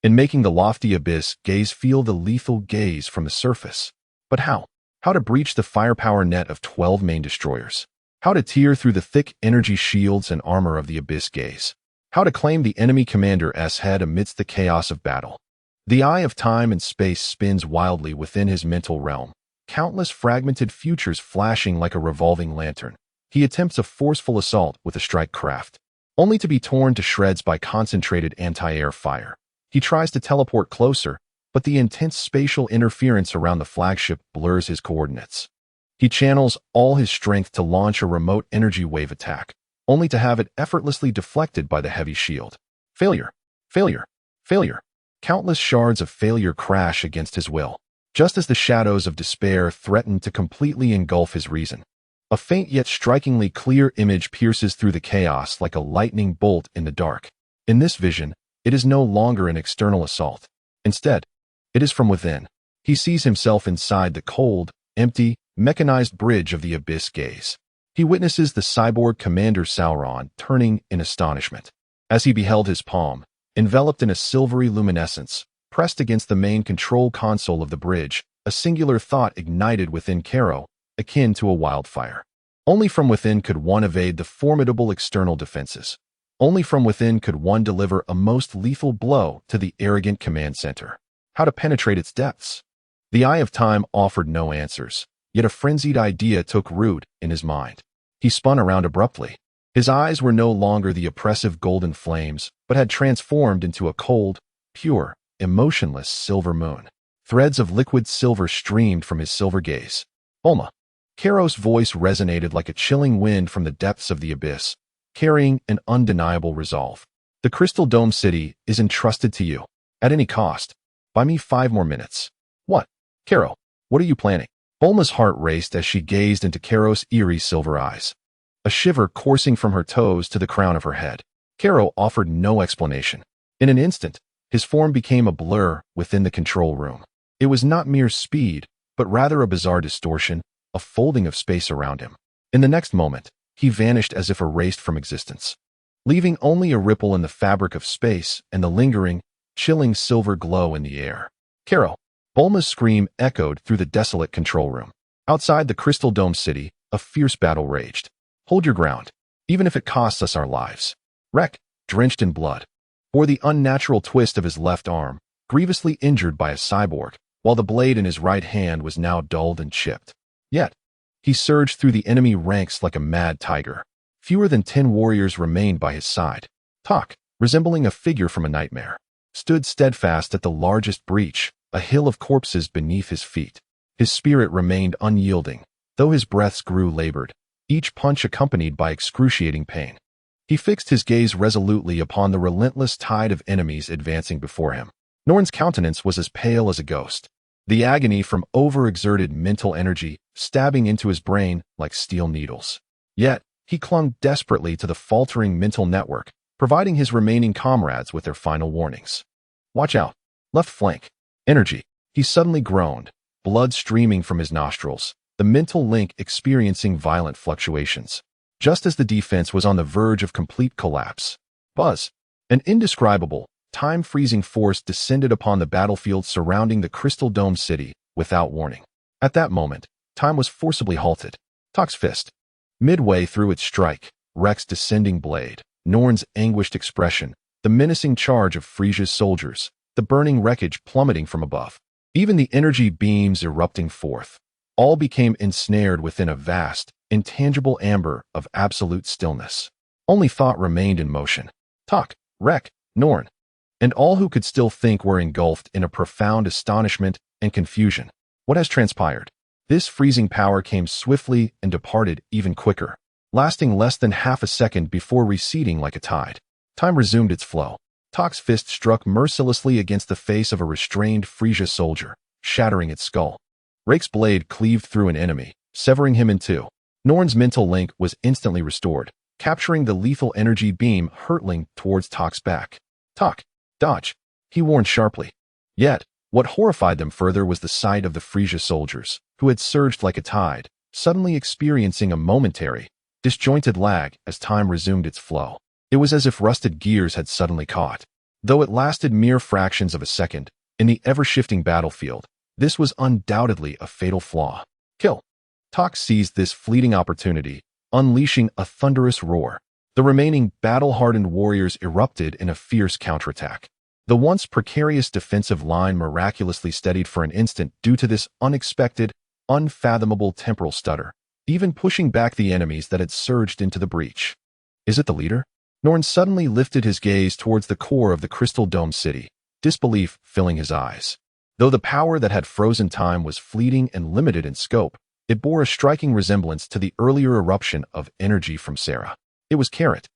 in making the lofty Abyss Gaze feel the lethal gaze from the surface. But how? How to breach the firepower net of 12 main destroyers? How to tear through the thick energy shields and armor of the Abyss Gaze. How to claim the enemy commander's head amidst the chaos of battle. The eye of time and space spins wildly within his mental realm, countless fragmented futures flashing like a revolving lantern. He attempts a forceful assault with a strike craft, only to be torn to shreds by concentrated anti-air fire. He tries to teleport closer, but the intense spatial interference around the flagship blurs his coordinates. He channels all his strength to launch a remote energy wave attack, only to have it effortlessly deflected by the heavy shield. Failure, failure, failure. Countless shards of failure crash against his will, just as the shadows of despair threaten to completely engulf his reason. A faint yet strikingly clear image pierces through the chaos like a lightning bolt in the dark. In this vision, it is no longer an external assault. Instead, it is from within. He sees himself inside the cold, empty, mechanized bridge of the Abyss Gaze. He witnesses the cyborg commander Sauron turning in astonishment. As he beheld his palm, enveloped in a silvery luminescence, pressed against the main control console of the bridge, a singular thought ignited within Karo, akin to a wildfire. Only from within could one evade the formidable external defenses. Only from within could one deliver a most lethal blow to the arrogant command center. How to penetrate its depths? The Eye of Time offered no answers, yet a frenzied idea took root in his mind. He spun around abruptly. His eyes were no longer the oppressive golden flames, but had transformed into a cold, pure, emotionless silver moon. Threads of liquid silver streamed from his silver gaze. Bulma. Karo's voice resonated like a chilling wind from the depths of the abyss, carrying an undeniable resolve. The Crystal Dome City is entrusted to you. At any cost. Buy me 5 more minutes. What? Karo, what are you planning? Bulma's heart raced as she gazed into Karo's eerie silver eyes. A shiver coursing from her toes to the crown of her head. Karo offered no explanation. In an instant, his form became a blur within the control room. It was not mere speed, but rather a bizarre distortion, a folding of space around him. In the next moment, he vanished as if erased from existence, leaving only a ripple in the fabric of space and the lingering, chilling silver glow in the air. Karo. Bulma's scream echoed through the desolate control room. Outside the Crystal Dome City, a fierce battle raged. Hold your ground, even if it costs us our lives. Wreck, drenched in blood, bore the unnatural twist of his left arm, grievously injured by a cyborg, while the blade in his right hand was now dulled and chipped. Yet, he surged through the enemy ranks like a mad tiger. Fewer than 10 warriors remained by his side. Tak, resembling a figure from a nightmare, stood steadfast at the largest breach, a hill of corpses beneath his feet. His spirit remained unyielding, though his breaths grew labored, each punch accompanied by excruciating pain. He fixed his gaze resolutely upon the relentless tide of enemies advancing before him. Norn's countenance was as pale as a ghost, the agony from overexerted mental energy stabbing into his brain like steel needles. Yet, he clung desperately to the faltering mental network, providing his remaining comrades with their final warnings. Watch out. Left flank. Energy. He suddenly groaned, blood streaming from his nostrils, the mental link experiencing violent fluctuations. Just as the defense was on the verge of complete collapse. Buzz. An indescribable, time-freezing force descended upon the battlefield surrounding the Crystal Dome City without warning. At that moment, time was forcibly halted. Tak's fist. Midway through its strike, Rex's descending blade, Norn's anguished expression, the menacing charge of Frieza's soldiers, the burning wreckage plummeting from above. Even the energy beams erupting forth. All became ensnared within a vast, intangible amber of absolute stillness. Only thought remained in motion. Tak, Rek, Norn, and all who could still think were engulfed in a profound astonishment and confusion. What has transpired? This freezing power came swiftly and departed even quicker, lasting less than half a second before receding like a tide. Time resumed its flow. Tak's fist struck mercilessly against the face of a restrained Frieza soldier, shattering its skull. Rake's blade cleaved through an enemy, severing him in two. Norn's mental link was instantly restored, capturing the lethal energy beam hurtling towards Tak's back. Tak, dodge, he warned sharply. Yet, what horrified them further was the sight of the Frieza soldiers, who had surged like a tide, suddenly experiencing a momentary, disjointed lag as time resumed its flow. It was as if rusted gears had suddenly caught. Though it lasted mere fractions of a second, in the ever-shifting battlefield, this was undoubtedly a fatal flaw. Kill. Tak seized this fleeting opportunity, unleashing a thunderous roar. The remaining battle-hardened warriors erupted in a fierce counterattack. The once precarious defensive line miraculously steadied for an instant due to this unexpected, unfathomable temporal stutter, even pushing back the enemies that had surged into the breach. Is it the leader? Norn suddenly lifted his gaze towards the core of the crystal dome city, disbelief filling his eyes. Though the power that had frozen time was fleeting and limited in scope, it bore a striking resemblance to the earlier eruption of energy from Sera. It was Carrot.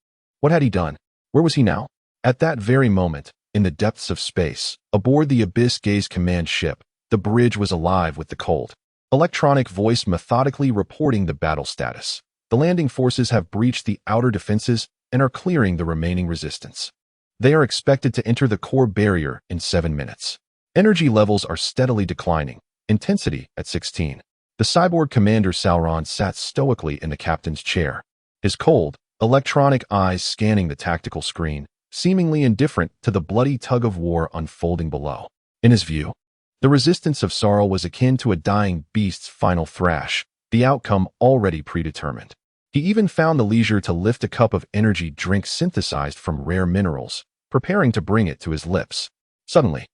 What had he done? Where was he now? At that very moment, in the depths of space, aboard the Abyss Gaze command ship, the bridge was alive with the cold. Electronic voice methodically reporting the battle status. The landing forces have breached the outer defenses and are clearing the remaining resistance. They are expected to enter the core barrier in 7 minutes. Energy levels are steadily declining, intensity at 16. The cyborg commander Sauron sat stoically in the captain's chair, his cold, electronic eyes scanning the tactical screen, seemingly indifferent to the bloody tug-of-war unfolding below. In his view, the resistance of Sarl was akin to a dying beast's final thrash, the outcome already predetermined. He even found the leisure to lift a cup of energy drink synthesized from rare minerals, preparing to bring it to his lips. Suddenly,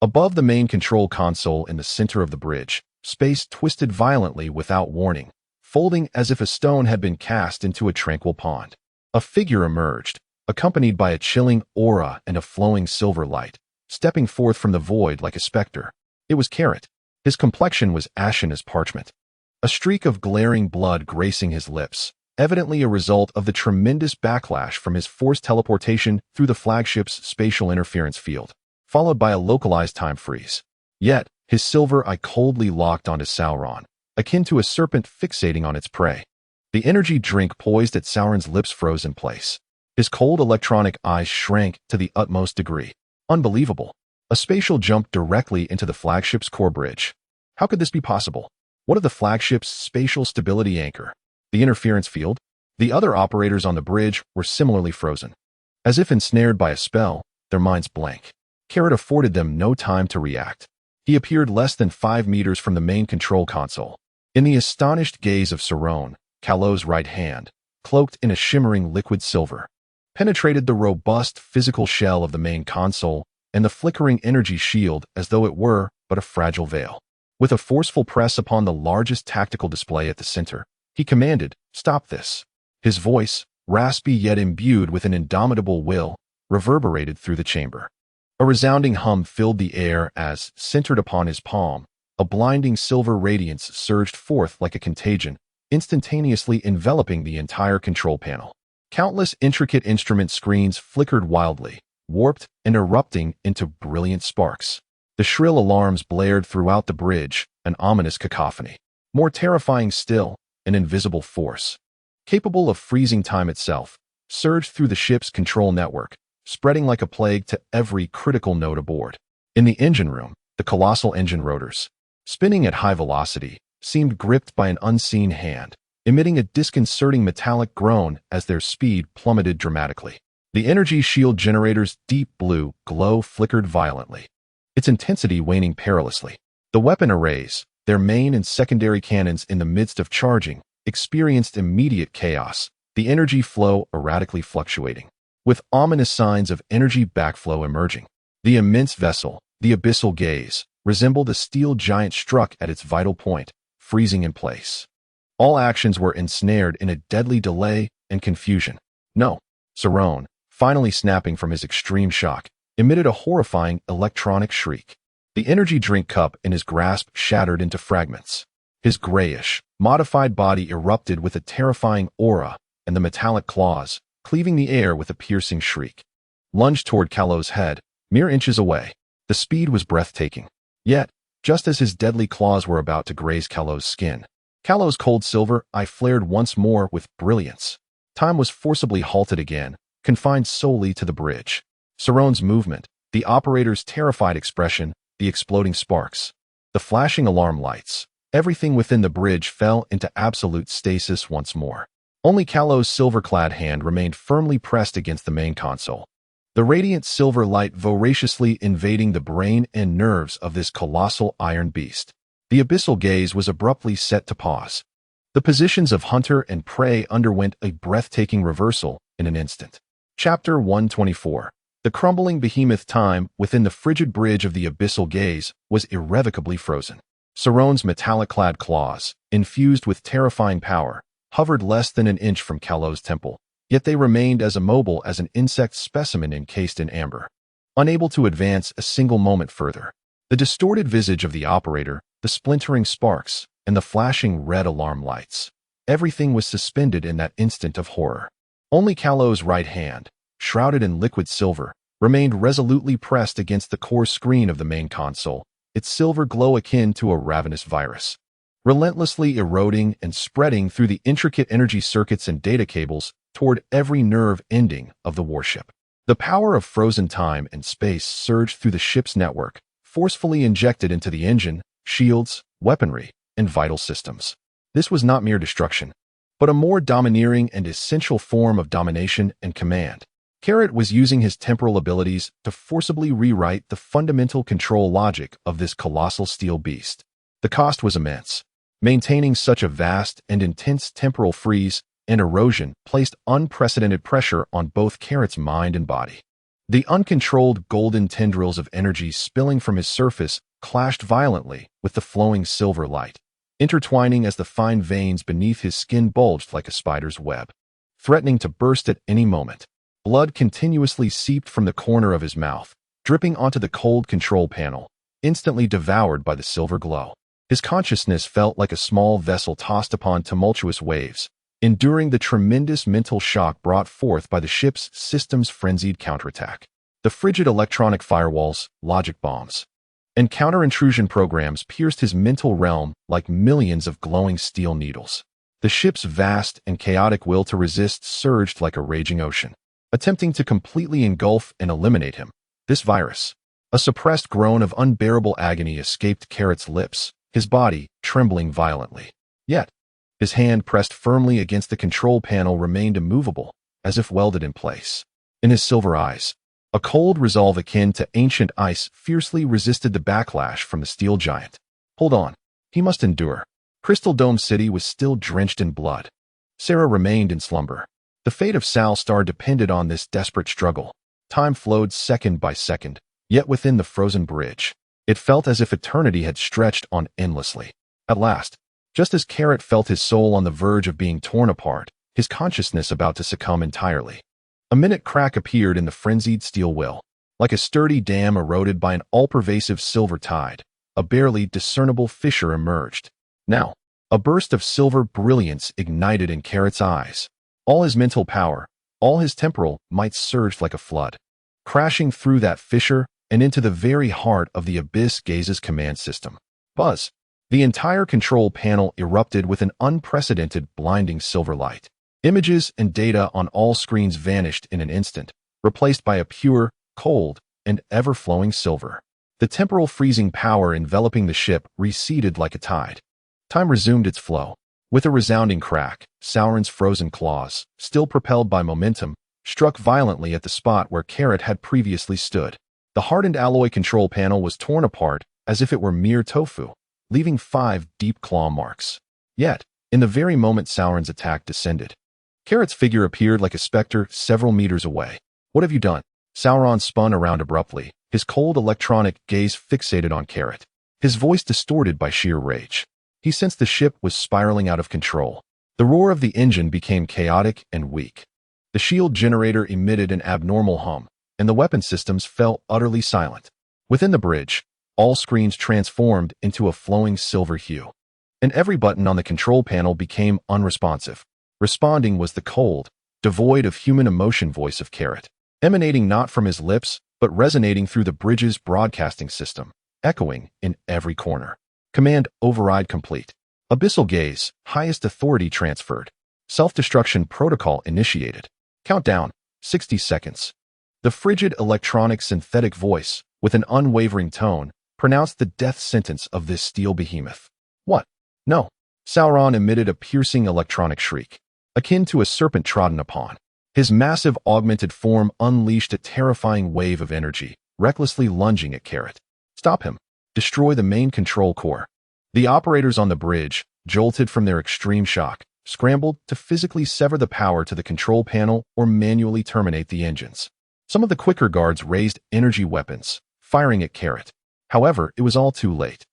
above the main control console in the center of the bridge, space twisted violently without warning, folding as if a stone had been cast into a tranquil pond. A figure emerged, accompanied by a chilling aura and a flowing silver light, stepping forth from the void like a specter. It was Carrot. His complexion was ashen as parchment, a streak of glaring blood gracing his lips, evidently a result of the tremendous backlash from his forced teleportation through the flagship's spatial interference field, followed by a localized time freeze. Yet, his silver eye coldly locked onto Sauron, akin to a serpent fixating on its prey. The energy drink poised at Sauron's lips froze in place. His cold electronic eyes shrank to the utmost degree. Unbelievable. A spatial jump directly into the flagship's core bridge. How could this be possible? What of the flagship's spatial stability anchor? The interference field? The other operators on the bridge were similarly frozen. As if ensnared by a spell, their minds blank. Carrot afforded them no time to react. He appeared less than 5 meters from the main control console. In the astonished gaze of Sauron, Kallo's right hand, cloaked in a shimmering liquid silver, penetrated the robust physical shell of the main console and the flickering energy shield as though it were but a fragile veil. With a forceful press upon the largest tactical display at the center, he commanded, "Stop this." His voice, raspy yet imbued with an indomitable will, reverberated through the chamber. A resounding hum filled the air as, centered upon his palm, a blinding silver radiance surged forth like a contagion, instantaneously enveloping the entire control panel. Countless intricate instrument screens flickered wildly, warped and erupting into brilliant sparks. The shrill alarms blared throughout the bridge, an ominous cacophony. More terrifying still, an invisible force, capable of freezing time itself, surged through the ship's control network, spreading like a plague to every critical node aboard. In the engine room, the colossal engine rotors, spinning at high velocity, seemed gripped by an unseen hand, emitting a disconcerting metallic groan as their speed plummeted dramatically. The energy shield generator's deep blue glow flickered violently, its intensity waning perilously. The weapon arrays, their main and secondary cannons in the midst of charging, experienced immediate chaos, the energy flow erratically fluctuating, with ominous signs of energy backflow emerging. The immense vessel, the Abyssal Gaze, resembled a steel giant struck at its vital point, freezing in place. All actions were ensnared in a deadly delay and confusion. No, Sauron, finally snapping from his extreme shock, emitted a horrifying electronic shriek. The energy drink cup in his grasp shattered into fragments. His grayish, modified body erupted with a terrifying aura, and the metallic claws, cleaving the air with a piercing shriek, lunged toward Kallo's head, mere inches away. The speed was breathtaking. Yet, just as his deadly claws were about to graze Kallo's skin, Kallo's cold silver eye flared once more with brilliance. Time was forcibly halted again, confined solely to the bridge. Sauron's movement, the operator's terrified expression, the exploding sparks, the flashing alarm lights, everything within the bridge fell into absolute stasis once more. Only Kallo's silver-clad hand remained firmly pressed against the main console, the radiant silver light voraciously invading the brain and nerves of this colossal iron beast. The Abyssal Gaze was abruptly set to pause. The positions of hunter and prey underwent a breathtaking reversal in an instant. Chapter 124. The crumbling behemoth. Time within the frigid bridge of the abyssal gaze was irrevocably frozen. Saron's metallic-clad claws, infused with terrifying power, hovered less than an inch from Kalo's temple, yet they remained as immobile as an insect specimen encased in amber. Unable to advance a single moment further, the distorted visage of the operator, the splintering sparks, and the flashing red alarm lights, everything was suspended in that instant of horror. Only Kalo's right hand, shrouded in liquid silver, remained resolutely pressed against the core screen of the main console, its silver glow akin to a ravenous virus, relentlessly eroding and spreading through the intricate energy circuits and data cables toward every nerve ending of the warship. The power of frozen time and space surged through the ship's network, forcefully injected into the engine, shields, weaponry, and vital systems. This was not mere destruction, but a more domineering and essential form of domination and command. Carrot was using his temporal abilities to forcibly rewrite the fundamental control logic of this colossal steel beast. The cost was immense. Maintaining such a vast and intense temporal freeze and erosion placed unprecedented pressure on both Carrot's mind and body. The uncontrolled golden tendrils of energy spilling from his surface clashed violently with the flowing silver light, intertwining as the fine veins beneath his skin bulged like a spider's web, threatening to burst at any moment. Blood continuously seeped from the corner of his mouth, dripping onto the cold control panel, instantly devoured by the silver glow. His consciousness felt like a small vessel tossed upon tumultuous waves, enduring the tremendous mental shock brought forth by the ship's system's frenzied counterattack. The frigid electronic firewalls, logic bombs, and counter-intrusion programs pierced his mental realm like millions of glowing steel needles. The ship's vast and chaotic will to resist surged like a raging ocean, attempting to completely engulf and eliminate him. This virus. A suppressed groan of unbearable agony escaped Carrot's lips, his body trembling violently. Yet, his hand pressed firmly against the control panel remained immovable, as if welded in place. In his silver eyes, a cold resolve akin to ancient ice fiercely resisted the backlash from the steel giant. Hold on. He must endure. Crystal Dome City was still drenched in blood. Sera remained in slumber. The fate of Sal Star depended on this desperate struggle. Time flowed second by second, yet within the frozen bridge, it felt as if eternity had stretched on endlessly. At last, just as Carrot felt his soul on the verge of being torn apart, his consciousness about to succumb entirely, a minute crack appeared in the frenzied steel will. Like a sturdy dam eroded by an all-pervasive silver tide, a barely discernible fissure emerged. Now, a burst of silver brilliance ignited in Carrot's eyes. All his mental power, all his temporal might surged like a flood, crashing through that fissure and into the very heart of the Abyss Gaze's command system. Buzz! The entire control panel erupted with an unprecedented blinding silver light. Images and data on all screens vanished in an instant, replaced by a pure, cold, and ever-flowing silver. The temporal freezing power enveloping the ship receded like a tide. Time resumed its flow. With a resounding crack, Sauron's frozen claws, still propelled by momentum, struck violently at the spot where Carrot had previously stood. The hardened alloy control panel was torn apart as if it were mere tofu, leaving 5 deep claw marks. Yet, in the very moment Sauron's attack descended, Carrot's figure appeared like a specter several meters away. What have you done? Sauron spun around abruptly, his cold electronic gaze fixated on Carrot, his voice distorted by sheer rage. He sensed the ship was spiraling out of control. The roar of the engine became chaotic and weak. The shield generator emitted an abnormal hum, and the weapon systems fell utterly silent. Within the bridge, all screens transformed into a flowing silver hue, and every button on the control panel became unresponsive. Responding was the cold, devoid of human emotion voice of Carrot, emanating not from his lips, but resonating through the bridge's broadcasting system, echoing in every corner. Command override complete. Abyssal gaze, highest authority transferred. Self-destruction protocol initiated. Countdown, 60 seconds. The frigid electronic synthetic voice, with an unwavering tone, pronounced the death sentence of this steel behemoth. What? No. Sauron emitted a piercing electronic shriek, akin to a serpent trodden upon. His massive augmented form unleashed a terrifying wave of energy, recklessly lunging at Carrot. Stop him. Destroy the main control core. The operators on the bridge, jolted from their extreme shock, scrambled to physically sever the power to the control panel or manually terminate the engines. Some of the quicker guards raised energy weapons, firing at Carrot. However, it was all too late.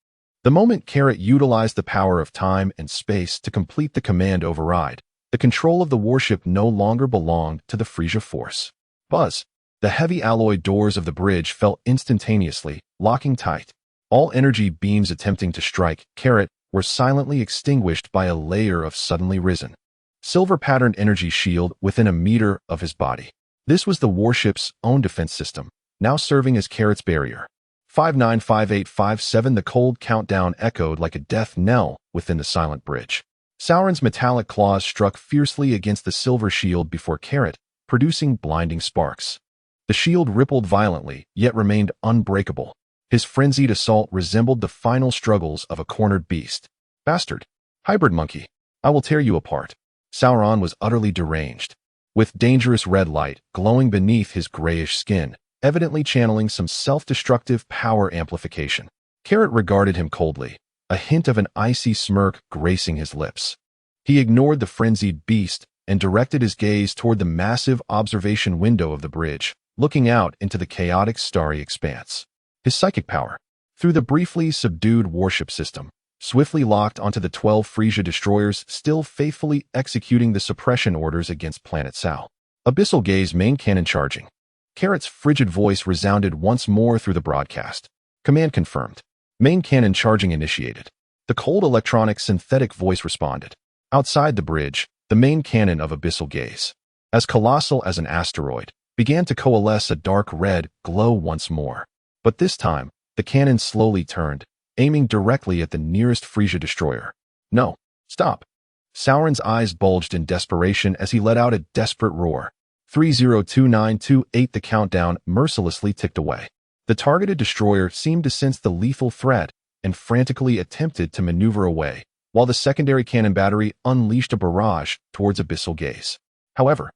The moment Carrot utilized the power of time and space to complete the command override, the control of the warship no longer belonged to the Frieza force. Buzz! The heavy alloy doors of the bridge fell instantaneously, locking tight. All energy beams attempting to strike Carrot were silently extinguished by a layer of suddenly risen, silver-patterned energy shield within a meter of his body. This was the warship's own defense system, now serving as Carrot's barrier. 595857. The cold countdown echoed like a death knell within the silent bridge. Sauron's metallic claws struck fiercely against the silver shield before Carrot, producing blinding sparks. The shield rippled violently, yet remained unbreakable. His frenzied assault resembled the final struggles of a cornered beast. Bastard! Hybrid monkey! I will tear you apart. Sauron was utterly deranged, with dangerous red light glowing beneath his grayish skin, evidently channeling some self-destructive power amplification. Carrot regarded him coldly, a hint of an icy smirk gracing his lips. He ignored the frenzied beast and directed his gaze toward the massive observation window of the bridge, looking out into the chaotic starry expanse. His psychic power, through the briefly subdued warship system, swiftly locked onto the 12 Frieza destroyers still faithfully executing the suppression orders against Planet Sal. Abyssal Gaze main cannon charging. Carrot's frigid voice resounded once more through the broadcast. Command confirmed. Main cannon charging initiated. The cold electronic synthetic voice responded. Outside the bridge, the main cannon of Abyssal Gaze, as colossal as an asteroid, began to coalesce a dark red glow once more. But this time, the cannon slowly turned, aiming directly at the nearest Frieza destroyer. No, stop. Sauron's eyes bulged in desperation as he let out a desperate roar. 302928. The countdown mercilessly ticked away. The targeted destroyer seemed to sense the lethal threat and frantically attempted to maneuver away, while the secondary cannon battery unleashed a barrage towards Abyssal Gaze. However,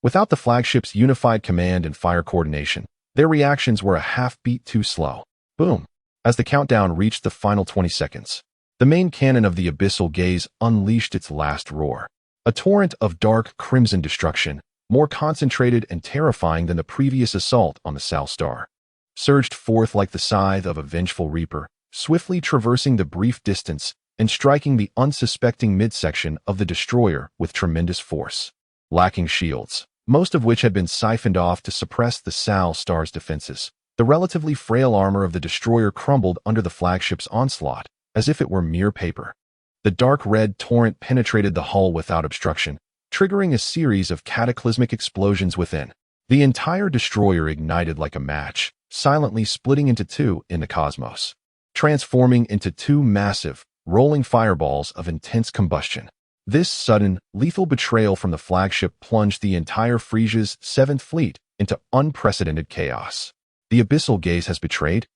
without the flagship's unified command and fire coordination, their reactions were a half-beat too slow. Boom! As the countdown reached the final 20 seconds, the main cannon of the Abyssal Gaze unleashed its last roar. A torrent of dark crimson destruction, more concentrated and terrifying than the previous assault on the South Star, surged forth like the scythe of a vengeful reaper, swiftly traversing the brief distance and striking the unsuspecting midsection of the destroyer with tremendous force. Lacking shields, most of which had been siphoned off to suppress the South Star's defenses, the relatively frail armor of the destroyer crumbled under the flagship's onslaught, as if it were mere paper. The dark red torrent penetrated the hull without obstruction, triggering a series of cataclysmic explosions within. The entire destroyer ignited like a match, silently splitting into two in the cosmos, transforming into two massive, rolling fireballs of intense combustion. This sudden, lethal betrayal from the flagship plunged the entire Frieza's 7th Fleet into unprecedented chaos. The Abyssal Gaze has betrayed?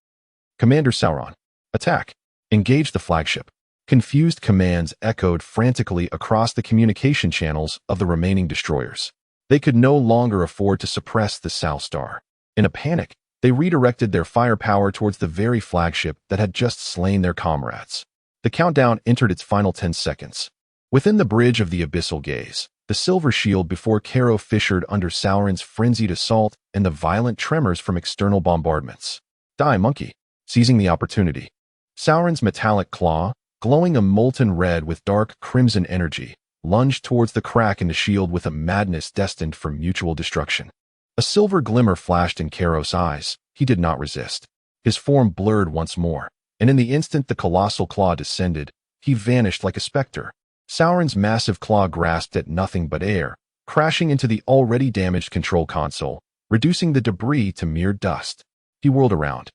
Commander Sauron, attack! Engage the flagship. Confused commands echoed frantically across the communication channels of the remaining destroyers. They could no longer afford to suppress the South Star. In a panic, they redirected their firepower towards the very flagship that had just slain their comrades. The countdown entered its final 10 seconds. Within the bridge of the Abyssal Gaze, the silver shield before Karo fissured under Sauron's frenzied assault and the violent tremors from external bombardments. Die, monkey! Seizing the opportunity, Sauron's metallic claw, glowing a molten red with dark crimson energy, lunged towards the crack in the shield with a madness destined for mutual destruction. A silver glimmer flashed in Karos' eyes. He did not resist. His form blurred once more, and in the instant the colossal claw descended, he vanished like a specter. Sauron's massive claw grasped at nothing but air, crashing into the already damaged control console, reducing the debris to mere dust. He whirled around,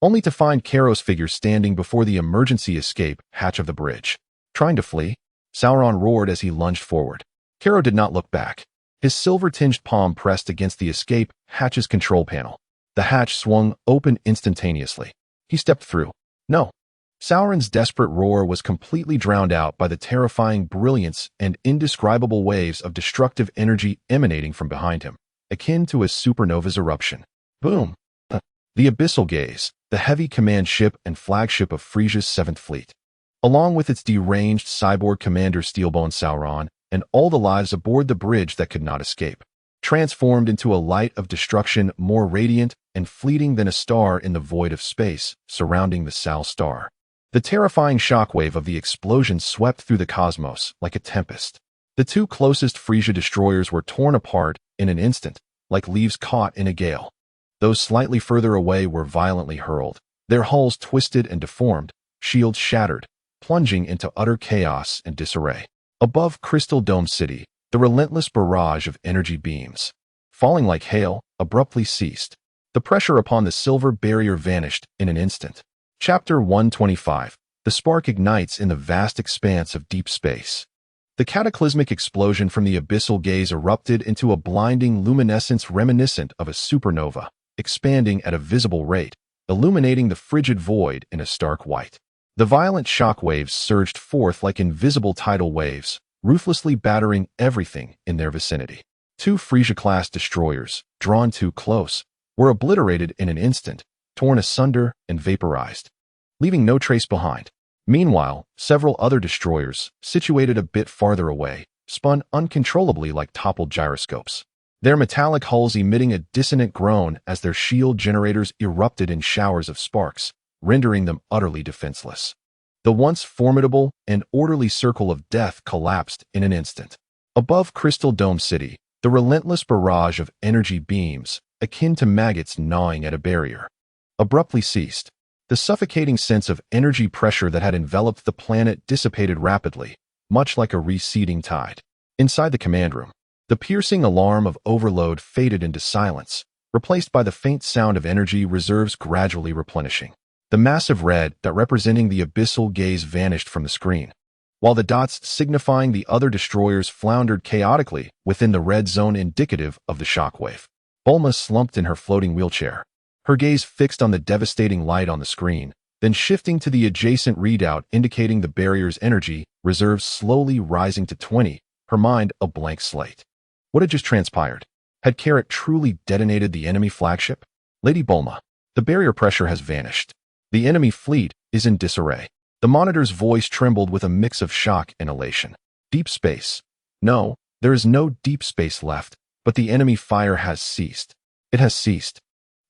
only to find Karos' figure standing before the emergency escape hatch of the bridge. Trying to flee? Sauron roared as he lunged forward. Karo did not look back. His silver-tinged palm pressed against the escape hatch's control panel. The hatch swung open instantaneously. He stepped through. No. Sauron's desperate roar was completely drowned out by the terrifying brilliance and indescribable waves of destructive energy emanating from behind him, akin to a supernova's eruption. Boom! The Abyssal Gaze, the heavy command ship and flagship of Frieza's 7th Fleet. along with its deranged cyborg commander Steelbone Sauron, and all the lives aboard the bridge that could not escape, transformed into a light of destruction more radiant and fleeting than a star in the void of space surrounding the Sal star. The terrifying shockwave of the explosion swept through the cosmos like a tempest. The two closest Frieza destroyers were torn apart in an instant, like leaves caught in a gale. Those slightly further away were violently hurled, their hulls twisted and deformed, shields shattered, plunging into utter chaos and disarray. Above Crystal Dome City, the relentless barrage of energy beams, falling like hail, abruptly ceased. The pressure upon the silver barrier vanished in an instant. Chapter 125. The spark ignites in the vast expanse of deep space. The cataclysmic explosion from the abyssal gaze erupted into a blinding luminescence reminiscent of a supernova, expanding at a visible rate, illuminating the frigid void in a stark white. The violent shock waves surged forth like invisible tidal waves, ruthlessly battering everything in their vicinity. Two Frieza-class destroyers, drawn too close, were obliterated in an instant, torn asunder and vaporized, leaving no trace behind. Meanwhile, several other destroyers, situated a bit farther away, spun uncontrollably like toppled gyroscopes, their metallic hulls emitting a dissonant groan as their shield generators erupted in showers of sparks, rendering them utterly defenseless. The once formidable and orderly circle of death collapsed in an instant. Above Crystal Dome City, the relentless barrage of energy beams, akin to maggots gnawing at a barrier, abruptly ceased. The suffocating sense of energy pressure that had enveloped the planet dissipated rapidly, much like a receding tide. Inside the command room, the piercing alarm of overload faded into silence, replaced by the faint sound of energy reserves gradually replenishing. The massive red dot representing the abyssal gaze vanished from the screen, while the dots signifying the other destroyers floundered chaotically within the red zone indicative of the shockwave. Bulma slumped in her floating wheelchair, her gaze fixed on the devastating light on the screen, then shifting to the adjacent readout indicating the barrier's energy reserves slowly rising to 20, her mind a blank slate. What had just transpired? Had Carrot truly detonated the enemy flagship? Lady Bulma, the barrier pressure has vanished. The enemy fleet is in disarray. The monitor's voice trembled with a mix of shock and elation. Deep space. No, there is no deep space left, but the enemy fire has ceased. It has ceased.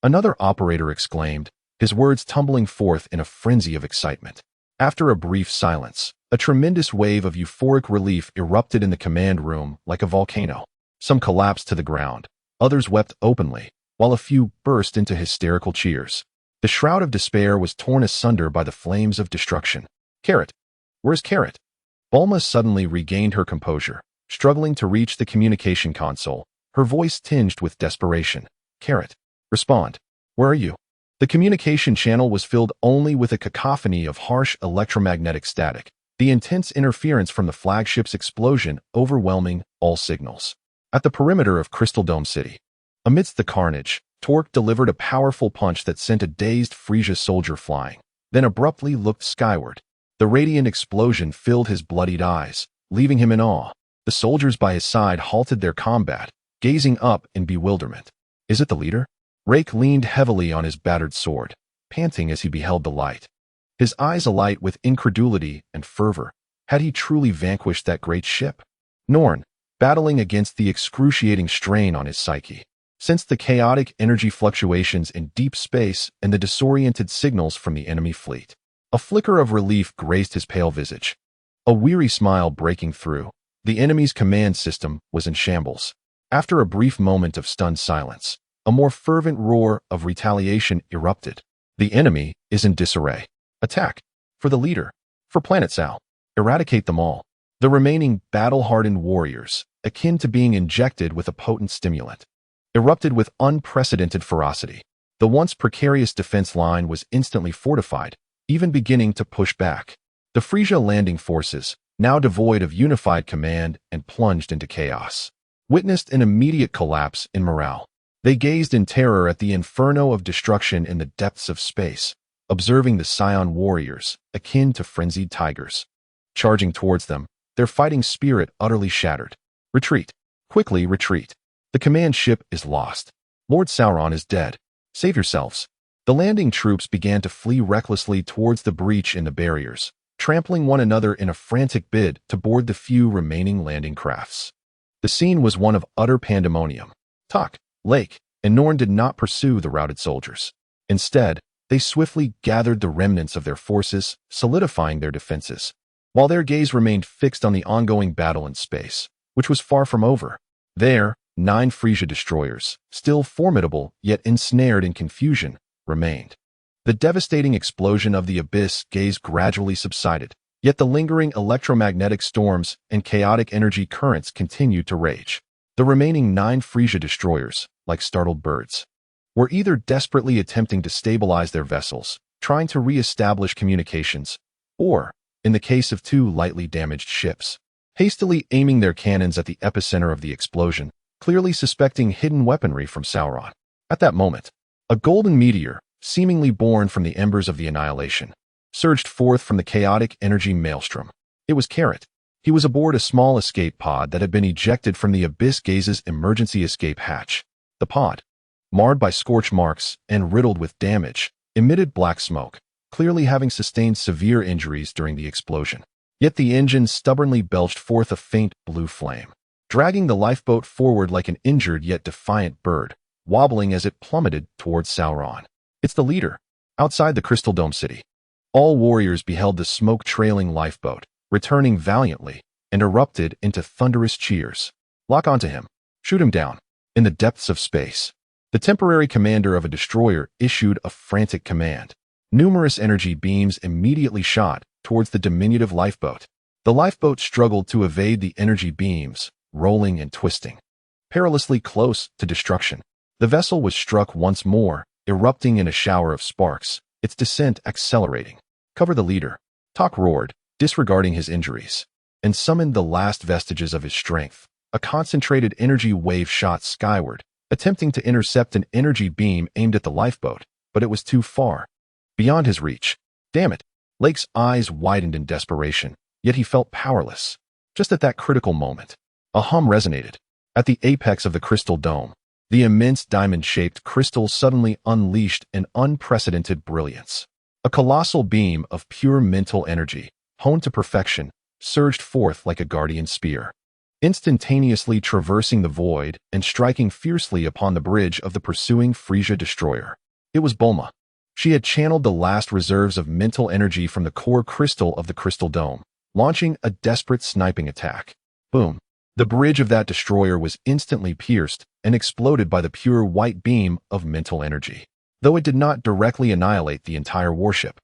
Another operator exclaimed, his words tumbling forth in a frenzy of excitement. After a brief silence, a tremendous wave of euphoric relief erupted in the command room like a volcano. Some collapsed to the ground, others wept openly, while a few burst into hysterical cheers. The shroud of despair was torn asunder by the flames of destruction. Carrot! Where's Carrot? Bulma suddenly regained her composure, struggling to reach the communication console, her voice tinged with desperation. Carrot! Respond. Where are you? The communication channel was filled only with a cacophony of harsh electromagnetic static, the intense interference from the flagship's explosion overwhelming all signals. At the perimeter of Crystal Dome City, amidst the carnage, Torque delivered a powerful punch that sent a dazed Frieza soldier flying, then abruptly looked skyward. The radiant explosion filled his bloodied eyes, leaving him in awe. The soldiers by his side halted their combat, gazing up in bewilderment. Is it the leader? Rake leaned heavily on his battered sword, panting as he beheld the light. His eyes alight with incredulity and fervor. Had he truly vanquished that great ship? Norn, battling against the excruciating strain on his psyche, sensed the chaotic energy fluctuations in deep space and the disoriented signals from the enemy fleet. A flicker of relief graced his pale visage, a weary smile breaking through. The enemy's command system was in shambles. After a brief moment of stunned silence, a more fervent roar of retaliation erupted. The enemy is in disarray. Attack. For the leader. For Planet Sal. Eradicate them all. The remaining battle-hardened warriors, akin to being injected with a potent stimulant, erupted with unprecedented ferocity. The once precarious defense line was instantly fortified, even beginning to push back. The Frieza landing forces, now devoid of unified command and plunged into chaos, witnessed an immediate collapse in morale. They gazed in terror at the inferno of destruction in the depths of space, observing the Scion warriors, akin to frenzied tigers, charging towards them, their fighting spirit utterly shattered. Retreat. Quickly retreat. The command ship is lost. Lord Sauron is dead. Save yourselves. The landing troops began to flee recklessly towards the breach in the barriers, trampling one another in a frantic bid to board the few remaining landing crafts. The scene was one of utter pandemonium. Tak, Lake, and Norn did not pursue the routed soldiers. Instead, they swiftly gathered the remnants of their forces, solidifying their defenses, while their gaze remained fixed on the ongoing battle in space, which was far from over. There, 9 Frieza destroyers, still formidable yet ensnared in confusion, remained. The devastating explosion of the abyss gaze gradually subsided, yet the lingering electromagnetic storms and chaotic energy currents continued to rage. The remaining 9 Frieza destroyers, like startled birds, were either desperately attempting to stabilize their vessels, trying to re-establish communications, or, in the case of 2 lightly damaged ships, hastily aiming their cannons at the epicenter of the explosion, clearly suspecting hidden weaponry from Sauron. At that moment, a golden meteor, seemingly born from the embers of the annihilation, surged forth from the chaotic energy maelstrom. It was Carrot. He was aboard a small escape pod that had been ejected from the Abyss Gaze's emergency escape hatch. The pod, marred by scorch marks and riddled with damage, emitted black smoke, clearly having sustained severe injuries during the explosion. Yet the engine stubbornly belched forth a faint blue flame, dragging the lifeboat forward like an injured yet defiant bird, wobbling as it plummeted towards Sauron. It's the leader, outside the Crystal Dome City. All warriors beheld the smoke-trailing lifeboat, returning valiantly, and erupted into thunderous cheers. Lock onto him. Shoot him down. In the depths of space, the temporary commander of a destroyer issued a frantic command. Numerous energy beams immediately shot towards the diminutive lifeboat. The lifeboat struggled to evade the energy beams, rolling and twisting, perilously close to destruction. The vessel was struck once more, erupting in a shower of sparks, its descent accelerating. Cover the leader. Tak roared, disregarding his injuries, and summoned the last vestiges of his strength. A concentrated energy wave shot skyward, attempting to intercept an energy beam aimed at the lifeboat, but it was too far. Beyond his reach. Damn it! Lake's eyes widened in desperation, yet he felt powerless. Just at that critical moment, a hum resonated. At the apex of the crystal dome, the immense diamond-shaped crystal suddenly unleashed an unprecedented brilliance. A colossal beam of pure mental energy, honed to perfection, surged forth like a guardian spear, instantaneously traversing the void and striking fiercely upon the bridge of the pursuing Frieza destroyer. It was Bulma. She had channeled the last reserves of mental energy from the core crystal of the crystal dome, launching a desperate sniping attack. Boom. The bridge of that destroyer was instantly pierced and exploded by the pure white beam of mental energy. Though it did not directly annihilate the entire warship,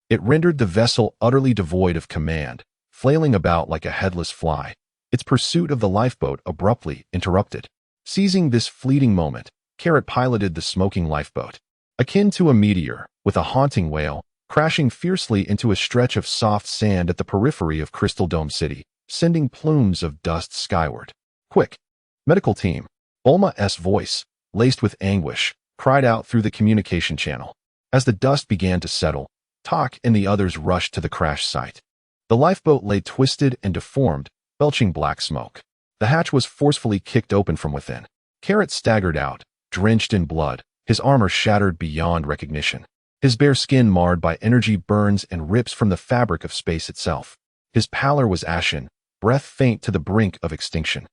it rendered the vessel utterly devoid of command, flailing about like a headless fly, its pursuit of the lifeboat abruptly interrupted. Seizing this fleeting moment, Carrot piloted the smoking lifeboat, akin to a meteor, with a haunting wail, crashing fiercely into a stretch of soft sand at the periphery of Crystal Dome City, sending plumes of dust skyward. Quick! Medical team! Bulma's voice, laced with anguish, cried out through the communication channel. As the dust began to settle, Tak and the others rushed to the crash site. The lifeboat lay twisted and deformed, belching black smoke. The hatch was forcefully kicked open from within. Carrot staggered out, drenched in blood, his armor shattered beyond recognition, his bare skin marred by energy burns and rips from the fabric of space itself. His pallor was ashen, breath faint to the brink of extinction.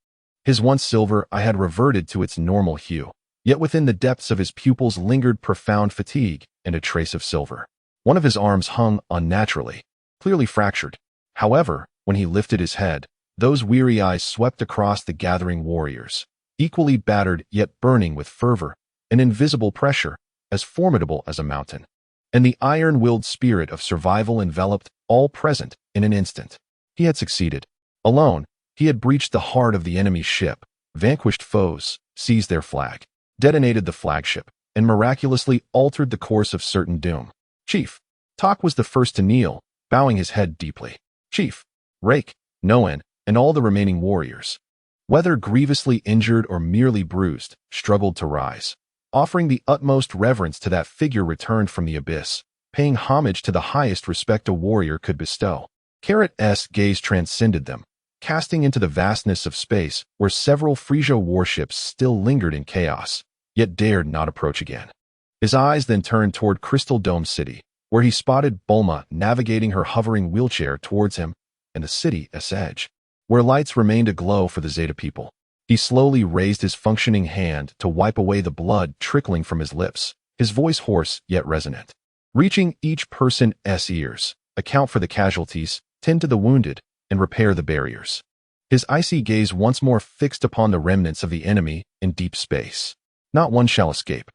His once silver eye had reverted to its normal hue, yet within the depths of his pupils lingered profound fatigue and a trace of silver. One of his arms hung unnaturally, clearly fractured. However, when he lifted his head, those weary eyes swept across the gathering warriors, equally battered yet burning with fervor, an invisible pressure, as formidable as a mountain. And the iron-willed spirit of survival enveloped all present in an instant. He had succeeded. Alone, he had breached the heart of the enemy's ship, vanquished foes, seized their flag, detonated the flagship, and miraculously altered the course of certain doom. Chief. Tak was the first to kneel, bowing his head deeply. Chief. Rake, Noen, and all the remaining warriors, whether grievously injured or merely bruised, struggled to rise, offering the utmost reverence to that figure returned from the abyss, paying homage to the highest respect a warrior could bestow. Carrot's gaze transcended them, casting into the vastness of space where several Frieza warships still lingered in chaos, yet dared not approach again. His eyes then turned toward Crystal Dome City, where he spotted Bulma navigating her hovering wheelchair towards him, and the city's edge, where lights remained aglow for the Zeta people. He slowly raised his functioning hand to wipe away the blood trickling from his lips, his voice hoarse yet resonant. Reaching each person's ears, account for the casualties, tend to the wounded, and repair the barriers. His icy gaze once more fixed upon the remnants of the enemy in deep space. Not one shall escape.